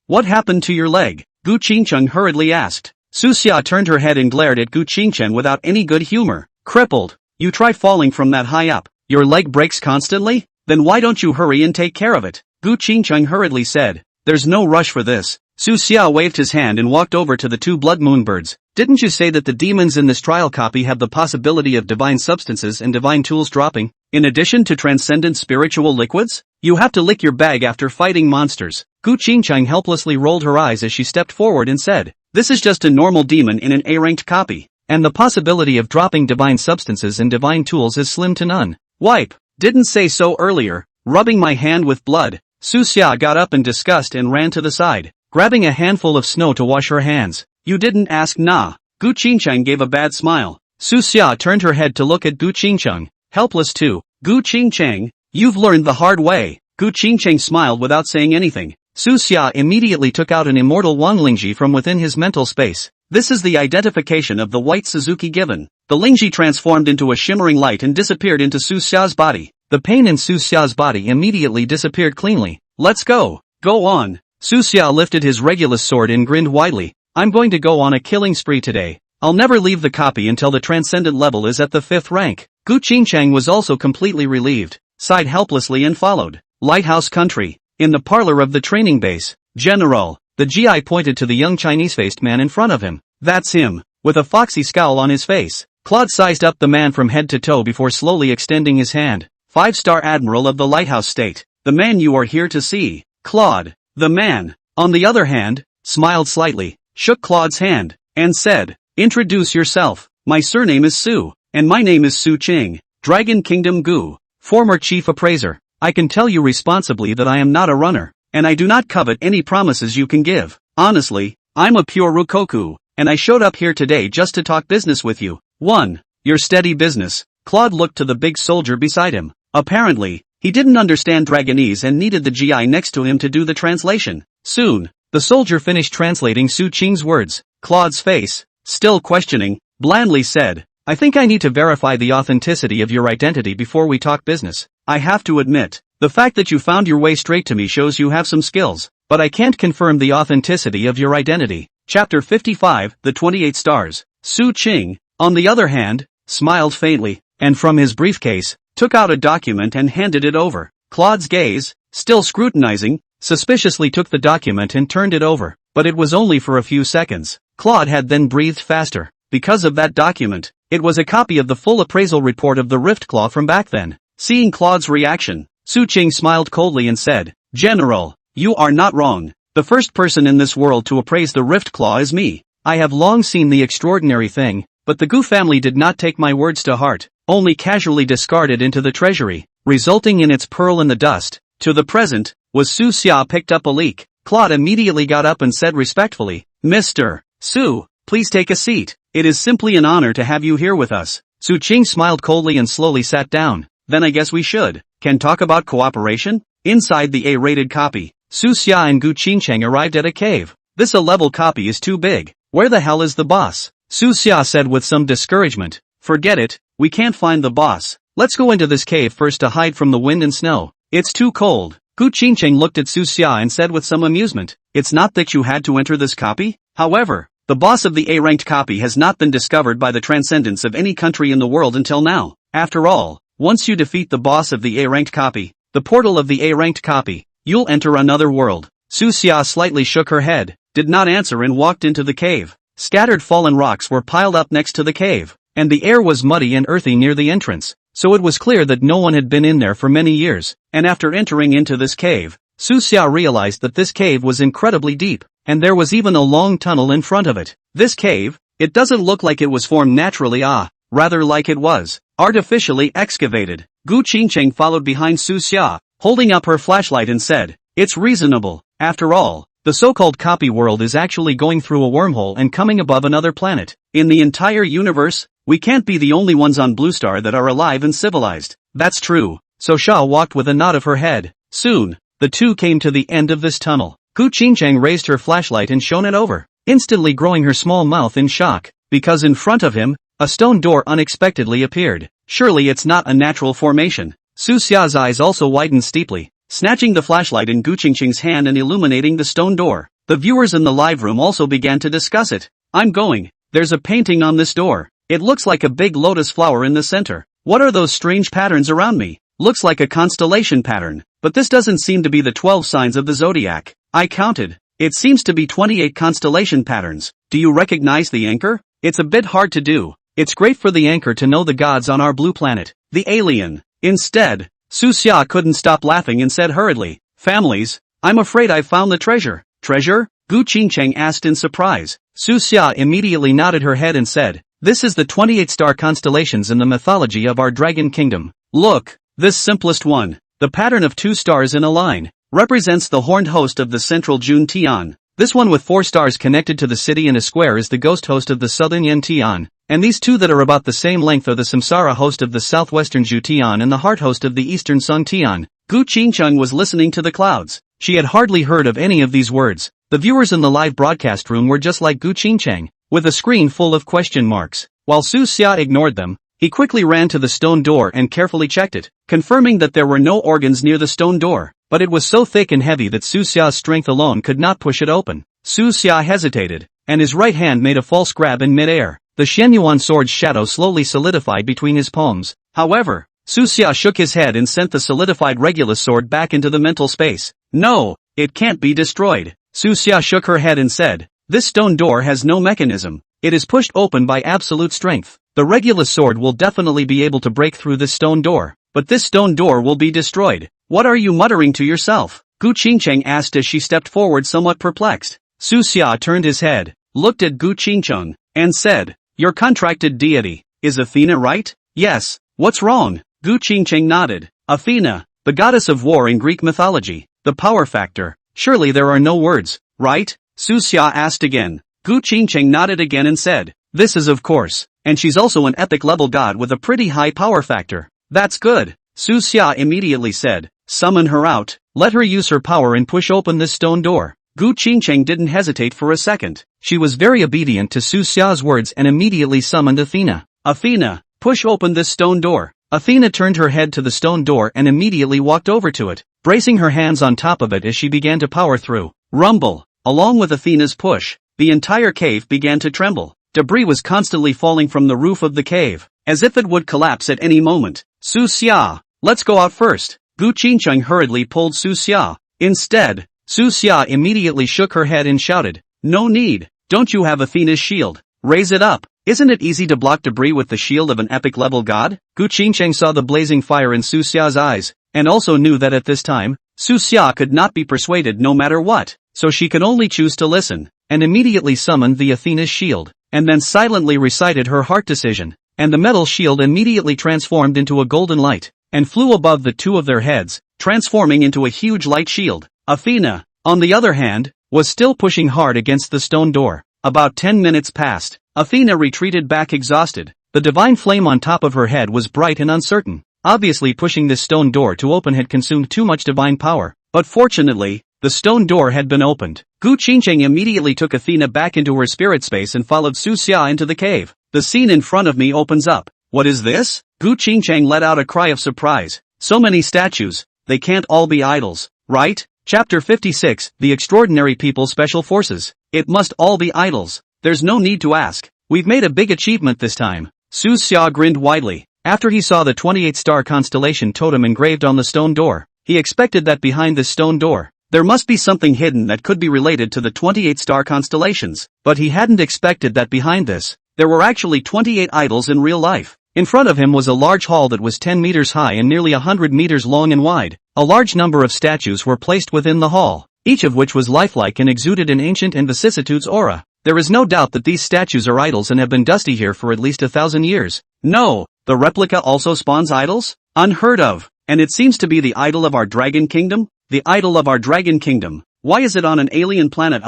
What happened to your leg? Gu Qingcheng hurriedly asked. Su Xia turned her head and glared at Gu Qingcheng without any good humor. Crippled. You try falling from that high up. Your leg breaks constantly? Then why don't you hurry and take care of it? Gu Qingcheng hurriedly said. There's no rush for this. Su Xia waved his hand and walked over to the two blood moonbirds. Didn't you say that the demons in this trial copy have the possibility of divine substances and divine tools dropping, in addition to transcendent spiritual liquids? You have to lick your bag after fighting monsters. Gu Qingcheng helplessly rolled her eyes as she stepped forward and said, this is just a normal demon in an A-ranked copy, and the possibility of dropping divine substances and divine tools is slim to none. Wipe. Didn't say so earlier. Rubbing my hand with blood. Su Xia got up in disgust and ran to the side, grabbing a handful of snow to wash her hands. You didn't ask, nah. Gu Qingcheng gave a bad smile. Su Xia turned her head to look at Gu Qingcheng, helpless too. Gu Qingcheng, you've learned the hard way. Gu Qingcheng smiled without saying anything. Su Xia immediately took out an immortal Wanglingji from within his mental space. This is the identification of the white Suzuki given. The Lingji transformed into a shimmering light and disappeared into Su Xia's body. The pain in Su Xia's body immediately disappeared cleanly. Let's go. Go on. Su Xia lifted his Regulus sword and grinned widely. I'm going to go on a killing spree today. I'll never leave the copy until the transcendent level is at the 5th rank. Gu Qingcheng was also completely relieved, sighed helplessly and followed. Lighthouse Country. In the parlor of the training base. General. The GI pointed to the young Chinese-faced man in front of him. That's him. With a foxy scowl on his face. Claude sized up the man from head to toe before slowly extending his hand. 5-star Admiral of the Lighthouse State. The man you are here to see. Claude. The man, on the other hand, smiled slightly, shook Claude's hand, and said, introduce yourself. My surname is Su, and my name is Su Qing, Dragon Kingdom Gu, former chief appraiser. I can tell you responsibly that I am not a runner, and I do not covet any promises you can give. Honestly, I'm a pure Rukoku, and I showed up here today just to talk business with you. 1. Your steady business. Claude looked to the big soldier beside him. Apparently, he didn't understand Dragonese and needed the GI next to him to do the translation. Soon, the soldier finished translating Su Qing's words. Claude's face, still questioning, blandly said, I think I need to verify the authenticity of your identity before we talk business. I have to admit, the fact that you found your way straight to me shows you have some skills, but I can't confirm the authenticity of your identity. Chapter 55, The 28 Stars. Su Qing, on the other hand, smiled faintly, and from his briefcase, took out a document and handed it over. Claude's gaze, still scrutinizing, suspiciously took the document and turned it over, but it was only for a few seconds. Claude had then breathed faster. Because of that document, it was a copy of the full appraisal report of the Rift Claw from back then. Seeing Claude's reaction, Su Qing smiled coldly and said, General, you are not wrong. The first person in this world to appraise the Rift Claw is me. I have long seen the extraordinary thing, but the Gu family did not take my words to heart, only casually discarded into the treasury, resulting in its pearl in the dust. To the present, was Su Xia picked up a leak. Claude immediately got up and said respectfully, Mr. Su, please take a seat. It is simply an honor to have you here with us. Su Qing smiled coldly and slowly sat down. Then I guess we can talk about cooperation? Inside the A-rated copy, Su Xia and Gu Qingcheng arrived at a cave. This A-level copy is too big. Where the hell is the boss? Su Xia said with some discouragement. Forget it, we can't find the boss. Let's go into this cave first to hide from the wind and snow. It's too cold. Gu Qingcheng looked at Su Xia and said with some amusement, it's not that you had to enter this copy? However, the boss of the A-ranked copy has not been discovered by the transcendence of any country in the world until now. After all, once you defeat the boss of the A-ranked copy, the portal of the A-ranked copy, you'll enter another world. Su Xia slightly shook her head, did not answer and walked into the cave. Scattered fallen rocks were piled up next to the cave, and the air was muddy and earthy near the entrance, so it was clear that no one had been in there for many years. And after entering into this cave, Su Xia realized that this cave was incredibly deep, and there was even a long tunnel in front of it. This cave, it doesn't look like it was formed naturally, rather like it was artificially excavated. Gu Qingcheng followed behind Su Xia, holding up her flashlight and said, it's reasonable. After all, the so-called copy world is actually going through a wormhole and coming above another planet. In the entire universe, we can't be the only ones on Blue Star that are alive and civilized. That's true. So Xia walked with a nod of her head. Soon, the two came to the end of this tunnel. Gu Qingcheng raised her flashlight and shone it over, instantly growing her small mouth in shock, because in front of him, a stone door unexpectedly appeared. Surely it's not a natural formation. Su Xia's eyes also widened steeply, snatching the flashlight in Gu Qingcheng's hand and illuminating the stone door. The viewers in the live room also began to discuss it. I'm going. There's a painting on this door. It looks like a big lotus flower in the center. What are those strange patterns around me? Looks like a constellation pattern, but this doesn't seem to be the 12 signs of the zodiac. I counted. It seems to be 28 constellation patterns. Do you recognize the anchor? It's a bit hard to do. It's great for the anchor to know the gods on our blue planet, the alien. Instead, Su Xia couldn't stop laughing and said hurriedly, families, I'm afraid I've found the treasure. Treasure? Gu Qingcheng asked in surprise. Su Xia immediately nodded her head and said, this is the 28 star constellations in the mythology of our dragon kingdom. Look, this simplest one, the pattern of 2 stars in a line, represents the horned host of the central Jun Tian. This one with 4 stars connected to the city in a square is the ghost host of the southern Yin Tian, and these 2 that are about the same length are the samsara host of the southwestern Zhu Tian and the heart host of the eastern Sung Tian. Gu Qingcheng was listening to the clouds. She had hardly heard of any of these words. The viewers in the live broadcast room were just like Gu Qingcheng, with a screen full of question marks. While Su Xia ignored them, he quickly ran to the stone door and carefully checked it, confirming that there were no organs near the stone door, but it was so thick and heavy that Su Xia's strength alone could not push it open. Su Xia hesitated, and his right hand made a false grab in midair. The Shenyuan sword's shadow slowly solidified between his palms. However, Su Xia shook his head and sent the solidified Regulus sword back into the mental space. No, it can't be destroyed. Su Xia shook her head and said, this stone door has no mechanism. It is pushed open by absolute strength. The Regulus sword will definitely be able to break through this stone door, but this stone door will be destroyed. What are you muttering to yourself? Gu Qingcheng asked as she stepped forward somewhat perplexed. Su Xia turned his head, looked at Gu Qingcheng, and said, your contracted deity, is Athena right? Yes, what's wrong? Gu Qingcheng nodded. Athena, the goddess of war in Greek mythology, the power factor. Surely there are no words, right? Su Xia asked again. Gu Qingcheng nodded again and said, this is of course, and she's also an epic level god with a pretty high power factor. That's good. Su Xia immediately said, summon her out, let her use her power and push open this stone door. Gu Qingcheng didn't hesitate for a second. She was very obedient to Su Xia's words and immediately summoned Athena. Athena, push open this stone door. Athena turned her head to the stone door and immediately walked over to it, bracing her hands on top of it as she began to power through. Rumble. Along with Athena's push, the entire cave began to tremble. Debris was constantly falling from the roof of the cave, as if it would collapse at any moment. Su Xia, let's go out first. Gu Qingcheng hurriedly pulled Su Xia. Instead, Su Xia immediately shook her head and shouted, no need. Don't you have Athena's shield? Raise it up. Isn't it easy to block debris with the shield of an epic level god? Gu Qingcheng saw the blazing fire in Su Xia's eyes, and also knew that at this time, Su Xia could not be persuaded no matter what, so she could only choose to listen, and immediately summoned the Athena's shield, and then silently recited her heart decision, and the metal shield immediately transformed into a golden light, and flew above the 2 of their heads, transforming into a huge light shield. Athena, on the other hand, was still pushing hard against the stone door. About 10 minutes passed. Athena retreated back exhausted. The divine flame on top of her head was bright and uncertain. Obviously pushing this stone door to open had consumed too much divine power, but fortunately, the stone door had been opened. Gu Qingcheng immediately took Athena back into her spirit space and followed Su Xia into the cave. The scene in front of me opens up. What is this? Gu Qingcheng let out a cry of surprise. So many statues, they can't all be idols, right? Chapter 56, The Extraordinary People Special Forces. It must all be idols. There's no need to ask. We've made a big achievement this time. Su Xia grinned widely. After he saw the 28-star constellation totem engraved on the stone door, he expected that behind this stone door, there must be something hidden that could be related to the 28-star constellations. But he hadn't expected that behind this, there were actually 28 idols in real life. In front of him was a large hall that was 10 meters high and nearly 100 meters long and wide. A large number of statues were placed within the hall, each of which was lifelike and exuded an ancient and vicissitudes aura. There is no doubt that these statues are idols and have been dusty here for at least 1,000 years. No, the replica also spawns idols? Unheard of. And it seems to be the idol of our dragon kingdom? The idol of our dragon kingdom. Why is it on an alien planet?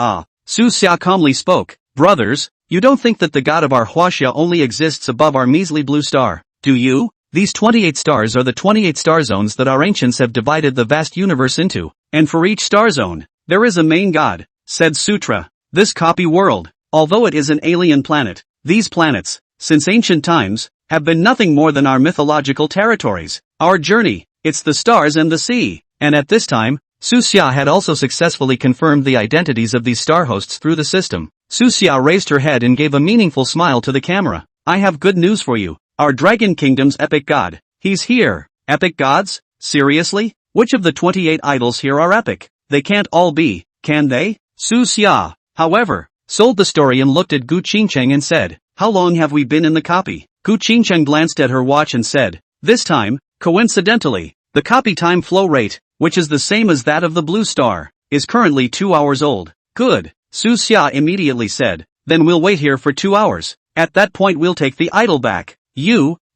Su Xia calmly spoke. Brothers, you don't think that the god of our Huaxia only exists above our measly blue star, do you? These 28 stars are the 28 star zones that our ancients have divided the vast universe into, and for each star zone, there is a main god, said Sutra. This copy world, although it is an alien planet, these planets, since ancient times, have been nothing more than our mythological territories. Our journey, it's the stars and the sea, and at this time, Su Xia had also successfully confirmed the identities of these star hosts through the system. Su Xia raised her head and gave a meaningful smile to the camera. I have good news for you. Our Dragon Kingdom's epic god. He's here. Epic gods? Seriously? Which of the 28 idols here are epic? They can't all be, can they? Su Xia, however, sold the story and looked at Gu Qingcheng and said, how long have we been in the copy? Gu Qingcheng glanced at her watch and said, this time, coincidentally, the copy time flow rate, which is the same as that of the blue star, is currently 2 hours old. Good, Su Xia immediately said, then we'll wait here for 2 hours. At that point we'll take the idol back.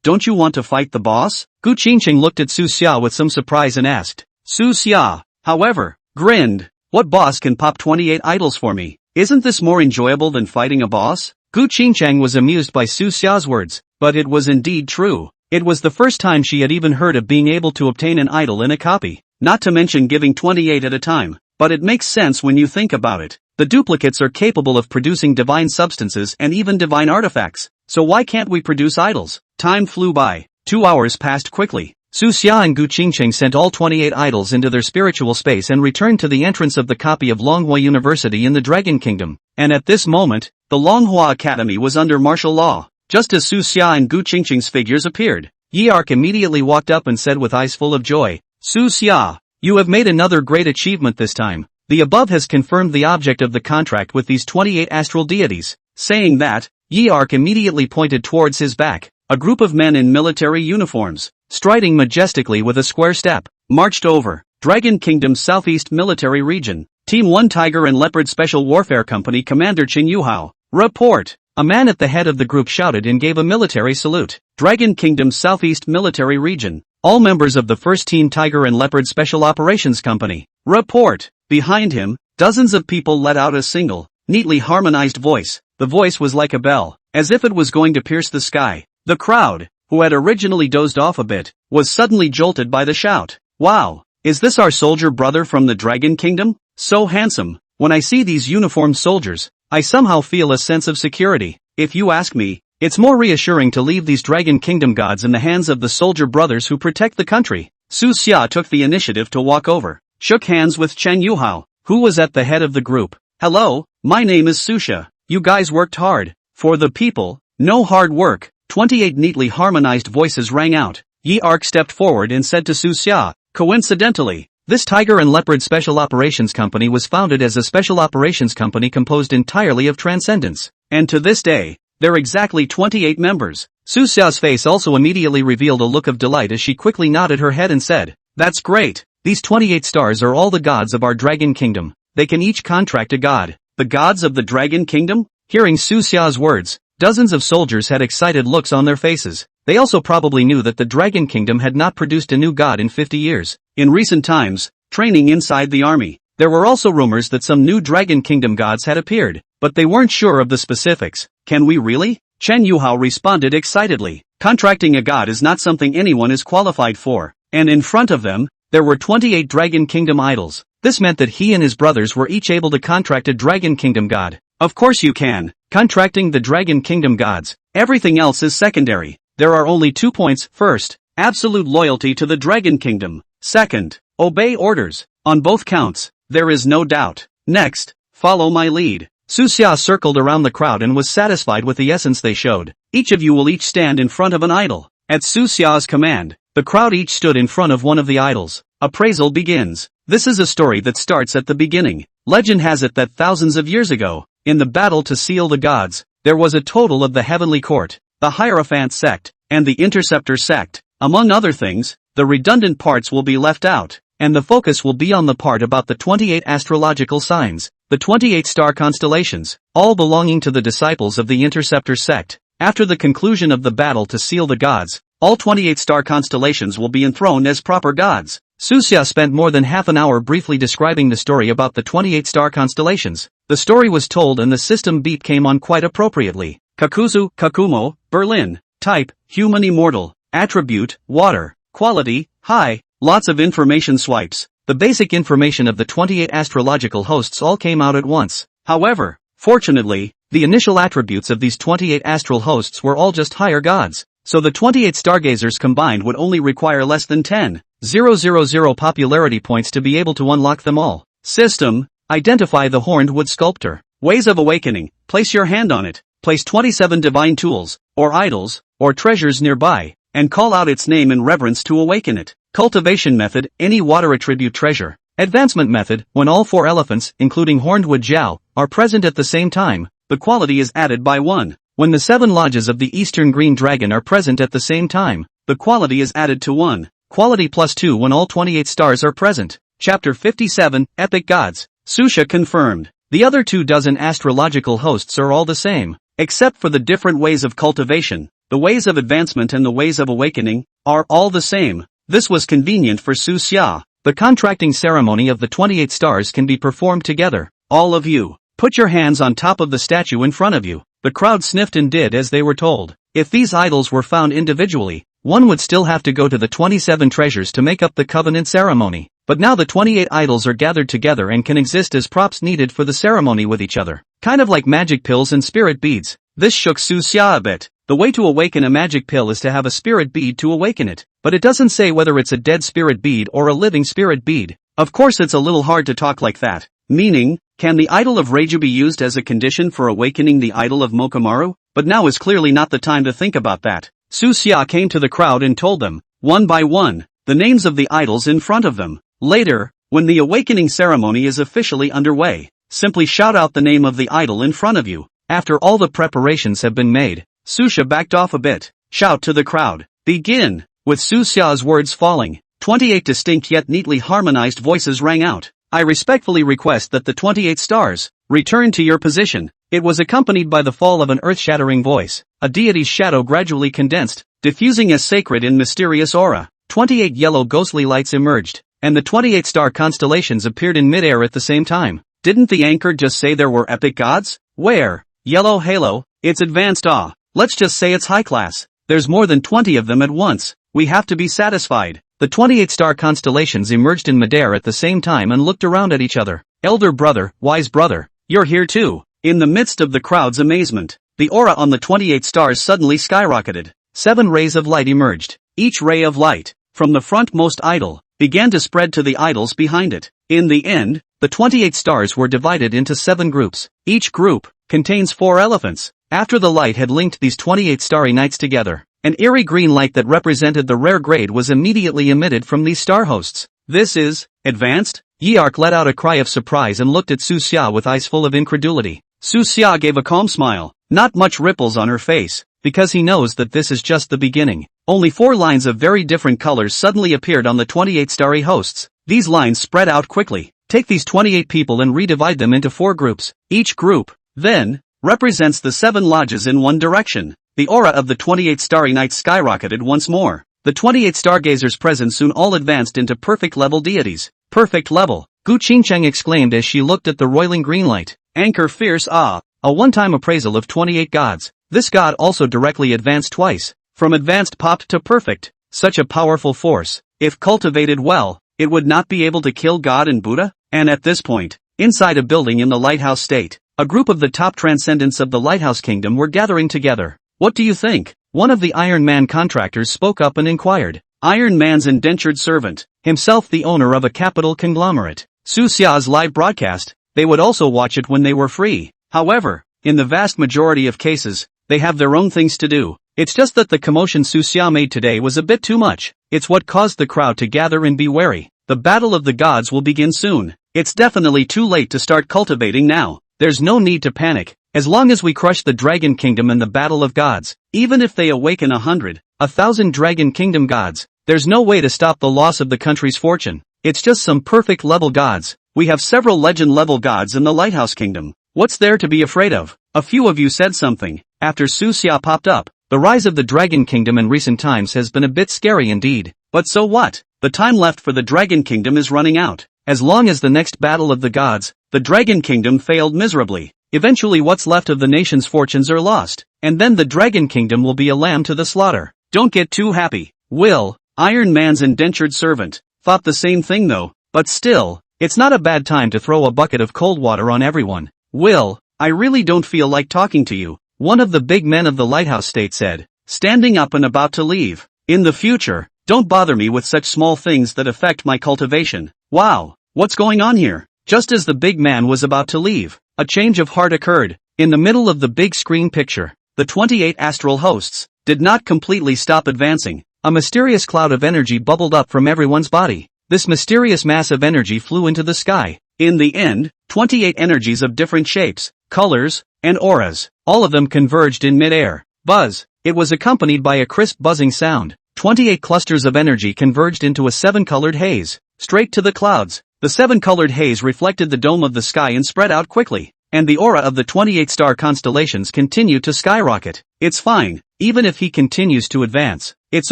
Don't you want to fight the boss? Gu Qingcheng looked at Su Xia with some surprise and asked. Su Xia, however, grinned. What boss can pop 28 idols for me? Isn't this more enjoyable than fighting a boss? Gu Qingcheng was amused by Su Xia's words, but it was indeed true. It was the first time she had even heard of being able to obtain an idol in a copy, not to mention giving 28 at a time, but it makes sense when you think about it. The duplicates are capable of producing divine substances and even divine artifacts, so why can't we produce idols? Time flew by. 2 hours passed quickly. Su Xia and Gu Qingcheng sent all 28 idols into their spiritual space and returned to the entrance of the copy of Longhua University in the Dragon Kingdom. And at this moment, the Longhua Academy was under martial law. Just as Su Xia and Gu Qingcheng's figures appeared, Yi Arc immediately walked up and said with eyes full of joy, Su Xia, you have made another great achievement this time. The above has confirmed the object of the contract with these 28 astral deities. Saying that, Yi Arc immediately pointed towards his back. A group of men in military uniforms, striding majestically with a square step, marched over. Dragon Kingdom's Southeast Military Region. Team 1 Tiger and Leopard Special Warfare Company Commander Qin Yuhao. Report. A man at the head of the group shouted and gave a military salute. Dragon Kingdom's Southeast Military Region. All members of the 1st Team Tiger and Leopard Special Operations Company. Report. Behind him, dozens of people let out a single, neatly harmonized voice. The voice was like a bell, as if it was going to pierce the sky. The crowd, who had originally dozed off a bit, was suddenly jolted by the shout. Wow, is this our soldier brother from the Dragon Kingdom? So handsome. When I see these uniformed soldiers, I somehow feel a sense of security. If you ask me, it's more reassuring to leave these Dragon Kingdom gods in the hands of the soldier brothers who protect the country. Su Xia took the initiative to walk over, shook hands with Chen Yuhao, who was at the head of the group. Hello, my name is Su Xia. You guys worked hard. For the people, no hard work. 28 neatly harmonized voices rang out. Yi Arc stepped forward and said to Su Xia, coincidentally, this Tiger and Leopard Special Operations Company was founded as a special operations company composed entirely of transcendence. And to this day, there are exactly 28 members. Su Xia's face also immediately revealed a look of delight as she quickly nodded her head and said, that's great. These 28 stars are all the gods of our Dragon Kingdom. They can each contract a god. The gods of the Dragon Kingdom? Hearing Su Xia's words, dozens of soldiers had excited looks on their faces. They also probably knew that the Dragon Kingdom had not produced a new god in 50 years. In recent times, training inside the army, there were also rumors that some new Dragon Kingdom gods had appeared, but they weren't sure of the specifics. Can we really? Chen Yuhao responded excitedly. Contracting a god is not something anyone is qualified for, and in front of them, there were 28 Dragon Kingdom idols. This meant that he and his brothers were each able to contract a Dragon Kingdom god. Of course you can. Contracting the Dragon Kingdom gods. Everything else is secondary. There are only 2 points. First, absolute loyalty to the Dragon Kingdom. Second, obey orders. On both counts, there is no doubt. Next, follow my lead. Su Xia circled around the crowd and was satisfied with the essence they showed. Each of you will each stand in front of an idol. At Su Xia's command, the crowd each stood in front of one of the idols. Appraisal begins. This is a story that starts at the beginning. Legend has it that thousands of years ago, in the battle to seal the gods, there was a total of the Heavenly Court, the Hierophant sect, and the Interceptor sect. Among other things, the redundant parts will be left out, and the focus will be on the part about the 28 astrological signs, the 28 star constellations, all belonging to the disciples of the Interceptor sect. After the conclusion of the battle to seal the gods, all 28 star constellations will be enthroned as proper gods. Su Xia spent more than half an hour briefly describing the story about the 28 star constellations. The story was told and the system beat came on quite appropriately. Kakuzu, Kakumo, Berlin. Type, human immortal. Attribute, water. Quality, high. Lots of information swipes. The basic information of the 28 astrological hosts all came out at once. However, fortunately, the initial attributes of these 28 astral hosts were all just higher gods. So the 28 stargazers combined would only require less than 10. 000 popularity points to be able to unlock them all. System: identify the horned wood sculptor. Ways of awakening: place your hand on it, place 27 divine tools, or idols, or treasures nearby, and call out its name in reverence to awaken it. Cultivation method: any water attribute treasure. Advancement method: when all 4 elephants, including horned wood Jiao, are present at the same time, the quality is added by 1. When the 7 lodges of the Eastern Green Dragon are present at the same time, the quality is added to 1. Quality +2 when all 28 stars are present. Chapter 57, Epic Gods. Susha confirmed. The other 24 astrological hosts are all the same, except for the different ways of cultivation. The ways of advancement and the ways of awakening are all the same. This was convenient for Su Xia. The contracting ceremony of the 28 stars can be performed together. All of you, put your hands on top of the statue in front of you. The crowd sniffed and did as they were told. If these idols were found individually, one would still have to go to the 27 treasures to make up the covenant ceremony. But now the 28 idols are gathered together and can exist as props needed for the ceremony with each other. Kind of like magic pills and spirit beads. This shook Su Xia a bit. The way to awaken a magic pill is to have a spirit bead to awaken it. But it doesn't say whether it's a dead spirit bead or a living spirit bead. Of course it's a little hard to talk like that. Meaning, can the idol of Reiju be used as a condition for awakening the idol of Mokamaru? But now is clearly not the time to think about that. Su Xia came to the crowd and told them, one by one, the names of the idols in front of them. Later, when the awakening ceremony is officially underway, simply shout out the name of the idol in front of you. After all the preparations have been made, Susha backed off a bit. Shout to the crowd. Begin! With Su Xia's words falling, 28 distinct yet neatly harmonized voices rang out. I respectfully request that the 28 stars return to your position. It was accompanied by the fall of an earth-shattering voice. A deity's shadow gradually condensed, diffusing a sacred and mysterious aura. 28 yellow ghostly lights emerged, and the 28 star constellations appeared in midair at the same time. Didn't the anchor just say there were epic gods? Where? Yellow halo, it's advanced let's just say it's high class. There's more than 20 of them at once. We have to be satisfied. The 28 star constellations emerged in midair at the same time and looked around at each other. Elder brother, wise brother, you're here too. In the midst of the crowd's amazement, the aura on the 28 stars suddenly skyrocketed. 7 rays of light emerged. Each ray of light, from the frontmost idol, began to spread to the idols behind it. In the end, the 28 stars were divided into 7 groups. Each group contains 4 elephants. After the light had linked these 28 starry nights together, an eerie green light that represented the rare grade was immediately emitted from these star hosts. This is advanced? Yeark let out a cry of surprise and looked at Su Xia with eyes full of incredulity. Su Xia gave a calm smile, not much ripples on her face, because he knows that this is just the beginning. Only 4 lines of very different colors suddenly appeared on the 28 starry hosts. These lines spread out quickly. Take these 28 people and redivide them into 4 groups. Each group, then, represents the 7 lodges in one direction. The aura of the 28 starry nights skyrocketed once more. The 28 stargazers present soon all advanced into perfect level deities. Perfect level, Gu Qingcheng exclaimed as she looked at the roiling green light. Anchor fierce a one-time appraisal of 28 gods. This god also directly advanced twice. From advanced popped to perfect. Such a powerful force. If cultivated well, it would not be able to kill God and Buddha? And at this point, inside a building in the lighthouse state, a group of the top transcendents of the lighthouse kingdom were gathering together. What do you think? One of the Iron Man contractors spoke up and inquired. Iron Man's indentured servant, himself the owner of a capital conglomerate. Su Xia's live broadcast, they would also watch it when they were free. However, in the vast majority of cases, they have their own things to do. It's just that the commotion Su Xia made today was a bit too much. It's what caused the crowd to gather and be wary. The battle of the gods will begin soon. It's definitely too late to start cultivating now. There's no need to panic. As long as we crush the Dragon Kingdom in the battle of gods, even if they awaken 100, 1,000 Dragon Kingdom gods, there's no way to stop the loss of the country's fortune. It's just some perfect level gods. We have several legend level gods in the Lighthouse Kingdom. What's there to be afraid of? A few of you said something. After Su Xia popped up, the rise of the Dragon Kingdom in recent times has been a bit scary indeed. But so what? The time left for the Dragon Kingdom is running out. As long as the next battle of the gods, the Dragon Kingdom failed miserably. Eventually what's left of the nation's fortunes are lost, and then the Dragon Kingdom will be a lamb to the slaughter. Don't get too happy. Will, Iron Man's indentured servant, thought the same thing though, but still, it's not a bad time to throw a bucket of cold water on everyone. Will, I really don't feel like talking to you, one of the big men of the lighthouse state said, standing up and about to leave. In the future, Don't bother me with such small things that affect my cultivation. Wow, what's going on here? Just as the big man was about to leave, a change of heart occurred. In the middle of the big screen picture, the 28 astral hosts did not completely stop advancing. A mysterious cloud of energy bubbled up from everyone's body. This mysterious mass of energy flew into the sky. In the end, 28 energies of different shapes, colors, and auras, all of them converged in mid-air. Buzz. It was accompanied by a crisp buzzing sound. 28 clusters of energy converged into a 7-colored haze. Straight to the clouds. The 7-colored haze reflected the dome of the sky and spread out quickly. And the aura of the 28 star constellations continued to skyrocket. It's fine, even if he continues to advance. It's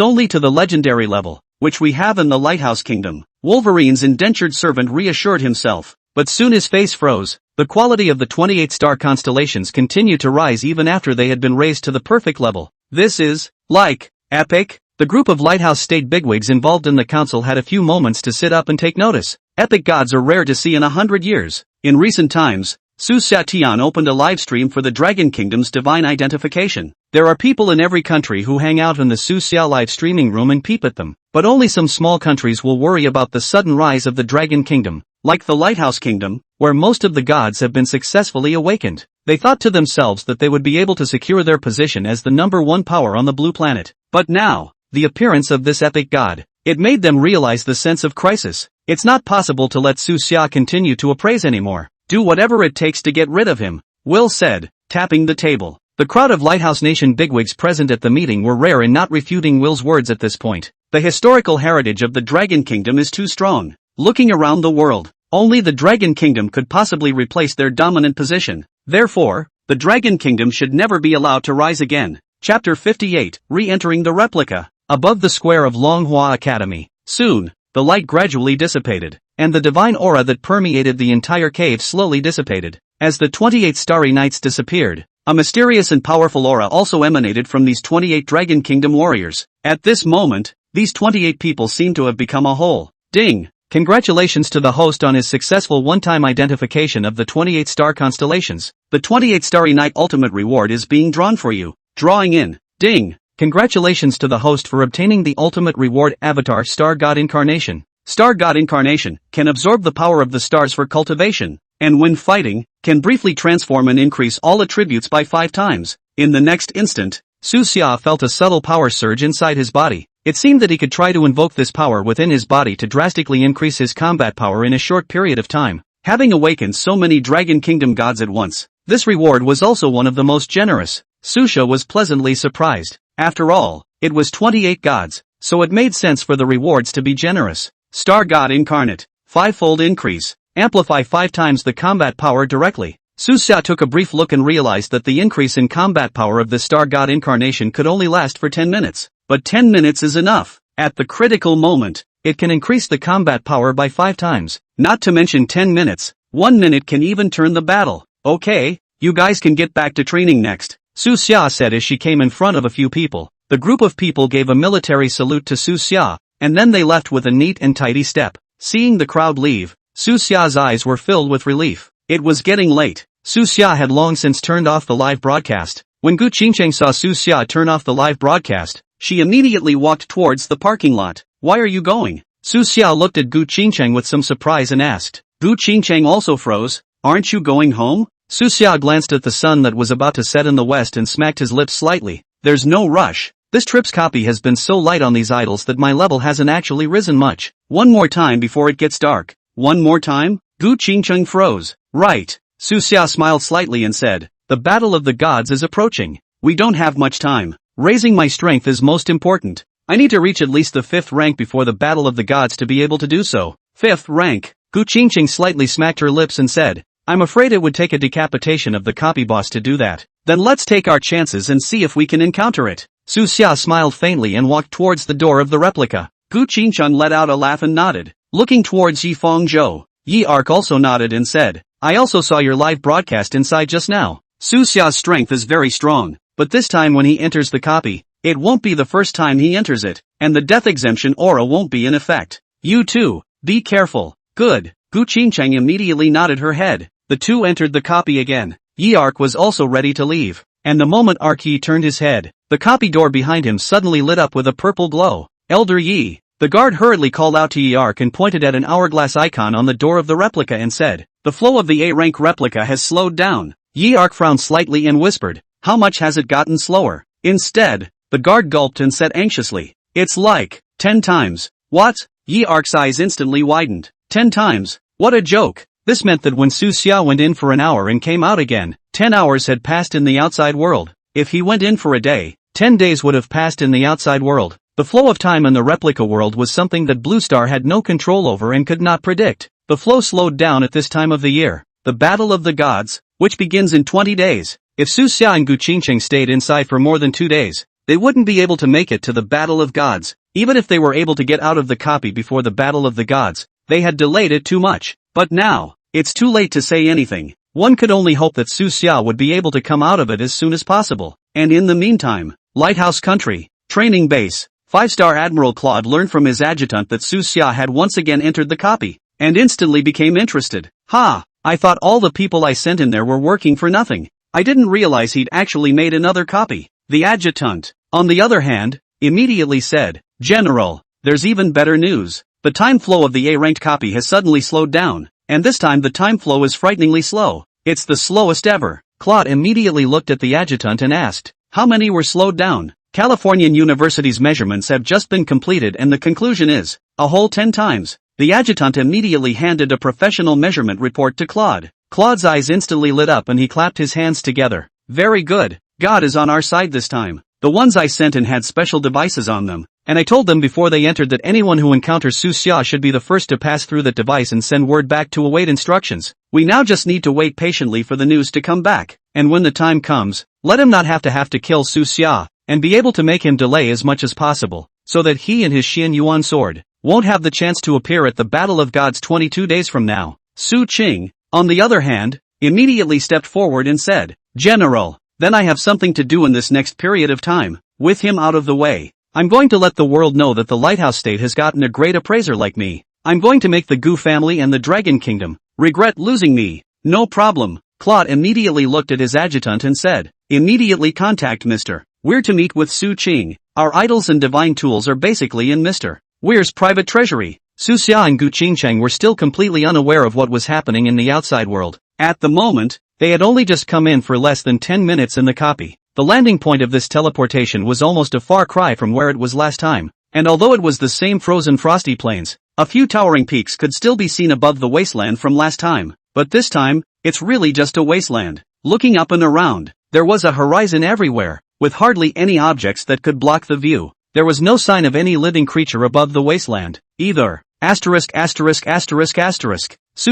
only to the legendary level, which we have in the Lighthouse Kingdom. Wolverine's indentured servant reassured himself. But soon his face froze. The quality of the 28 star constellations continued to rise even after they had been raised to the perfect level. This is, like, epic. The group of Lighthouse State bigwigs involved in the council had a few moments to sit up and take notice. Epic gods are rare to see in 100 years. In recent times, Su Xiatian opened a live stream for the Dragon Kingdom's divine identification. There are people in every country who hang out in the Su Xia live streaming room and peep at them. But only some small countries will worry about the sudden rise of the Dragon Kingdom. Like the Lighthouse Kingdom, where most of the gods have been successfully awakened. They thought to themselves that they would be able to secure their position as the #1 power on the blue planet. But now, the appearance of this epic god, it made them realize the sense of crisis. It's not possible to let Su Xia continue to appraise anymore. Do whatever it takes to get rid of him, Will said, tapping the table. The crowd of Lighthouse Nation bigwigs present at the meeting were rare in not refuting Will's words at this point. The historical heritage of the Dragon Kingdom is too strong. Looking around the world, only the Dragon Kingdom could possibly replace their dominant position. Therefore, the Dragon Kingdom should never be allowed to rise again. Chapter 58, Re-entering the replica. Above the square of Manhwa Academy. Soon, the light gradually dissipated, and the divine aura that permeated the entire cave slowly dissipated. As the 28 starry nights disappeared, a mysterious and powerful aura also emanated from these 28 Dragon Kingdom warriors. At this moment, these 28 people seemed to have become a whole. Ding! Congratulations to the host on his successful one-time identification of the 28 star constellations. The 28 starry night ultimate reward is being drawn for you. Drawing in. Ding! Congratulations to the host for obtaining the ultimate reward Avatar Star God Incarnation. Star God Incarnation can absorb the power of the stars for cultivation, and when fighting, can briefly transform and increase all attributes by 5 times. In the next instant, Su Xia felt a subtle power surge inside his body. It seemed that he could try to invoke this power within his body to drastically increase his combat power in a short period of time. Having awakened so many Dragon Kingdom gods at once, this reward was also one of the most generous. Su Xia was pleasantly surprised. After all, it was 28 gods, so it made sense for the rewards to be generous. Star God Incarnate, 5-fold increase, amplify 5 times the combat power directly. Su Xia took a brief look and realized that the increase in combat power of the Star God Incarnation could only last for 10 minutes. But 10 minutes is enough. At the critical moment, it can increase the combat power by 5 times. Not to mention 10 minutes, 1 minute can even turn the battle. Okay, you guys can get back to training next, Su Xia said as she came in front of a few people. The group of people gave a military salute to Su Xia, and then they left with a neat and tidy step. Seeing the crowd leave, Su Xia's eyes were filled with relief. It was getting late. Su Xia had long since turned off the live broadcast. When Gu Qingcheng saw Su Xia turn off the live broadcast, she immediately walked towards the parking lot. Why are you going? Su Xia looked at Gu Qingcheng with some surprise and asked. Gu Qingcheng also froze. Aren't you going home? Su Xia glanced at the sun that was about to set in the west and smacked his lips slightly. There's no rush. This trip's copy has been so light on these idols that my level hasn't actually risen much. One more time before it gets dark. One more time? Gu Qingcheng froze. Right. Su Xia smiled slightly and said, the battle of the gods is approaching. We don't have much time. Raising my strength is most important. I need to reach at least the 5th rank before the battle of the gods to be able to do so. 5th rank. Gu Qingcheng slightly smacked her lips and said, I'm afraid it would take a decapitation of the copy boss to do that. Then let's take our chances and see if we can encounter it. Su Xia smiled faintly and walked towards the door of the replica. Gu Qingcheng let out a laugh and nodded. Looking towards Yi Fengzhou, Yi Arc also nodded and said, I also saw your live broadcast inside just now. Su Xia's strength is very strong, but this time when he enters the copy, it won't be the first time he enters it, and the death exemption aura won't be in effect. You too, be careful. Good. Gu Qingcheng immediately nodded her head. The two entered the copy again. Yi Arc was also ready to leave, and the moment Arc Yi turned his head, the copy door behind him suddenly lit up with a purple glow. Elder Yi. The guard hurriedly called out to Yi-ark and pointed at an hourglass icon on the door of the replica and said, "The flow of the A-rank replica has slowed down." Yi-ark frowned slightly and whispered, "How much has it gotten slower?" Instead, the guard gulped and said anxiously, "It's like 10 times. What?" Yi-ark's eyes instantly widened. 10 times? What a joke. This meant that when Su Xia went in for an hour and came out again, 10 hours had passed in the outside world. If he went in for a day, 10 days would have passed in the outside world. The flow of time in the replica world was something that Blue Star had no control over and could not predict. The flow slowed down at this time of the year. The Battle of the Gods, which begins in 20 days. If Su Xia and Gu Qingqing stayed inside for more than 2 days, they wouldn't be able to make it to the Battle of Gods. Even if they were able to get out of the copy before the Battle of the Gods, they had delayed it too much. But now, it's too late to say anything. One could only hope that Su Xia would be able to come out of it as soon as possible. And in the meantime, Lighthouse Country, Training Base. 5-star Admiral Claude learned from his adjutant that Su Xia had once again entered the copy, and instantly became interested. "Ha! I thought all the people I sent in there were working for nothing. I didn't realize he'd actually made another copy." The adjutant, on the other hand, immediately said, "General, there's even better news. The time flow of the A-ranked copy has suddenly slowed down, and this time the time flow is frighteningly slow. It's the slowest ever." Claude immediately looked at the adjutant and asked, "How many were slowed down?" Californian University's measurements have just been completed and the conclusion is, a whole 10 times. The adjutant immediately handed a professional measurement report to Claude. Claude's eyes instantly lit up and he clapped his hands together. "Very good. God is on our side this time. The ones I sent in had special devices on them, and I told them before they entered that anyone who encounters Su Xia should be the first to pass through that device and send word back to await instructions. We now just need to wait patiently for the news to come back, and when the time comes, let him not have to kill Su Xia, and be able to make him delay as much as possible, so that he and his Xian Yuan sword won't have the chance to appear at the Battle of Gods 22 days from now." Su Qing, on the other hand, immediately stepped forward and said, "General, then I have something to do in this next period of time. With him out of the way, I'm going to let the world know that the Lighthouse State has gotten a great appraiser like me. I'm going to make the Gu family and the Dragon Kingdom regret losing me." "No problem." Claude immediately looked at his adjutant and said, "Immediately contact Mr. We're to meet with Su Qing. Our idols and divine tools are basically in Mr. Weir's private treasury." Su Xia and Gu Qingqing were still completely unaware of what was happening in the outside world. At the moment, they had only just come in for less than 10 minutes in the copy. The landing point of this teleportation was almost a far cry from where it was last time, and although it was the same frozen frosty plains, a few towering peaks could still be seen above the wasteland from last time. But this time, it's really just a wasteland. Looking up and around, there was a horizon everywhere, with hardly any objects that could block the view. There was no sign of any living creature above the wasteland, either. Su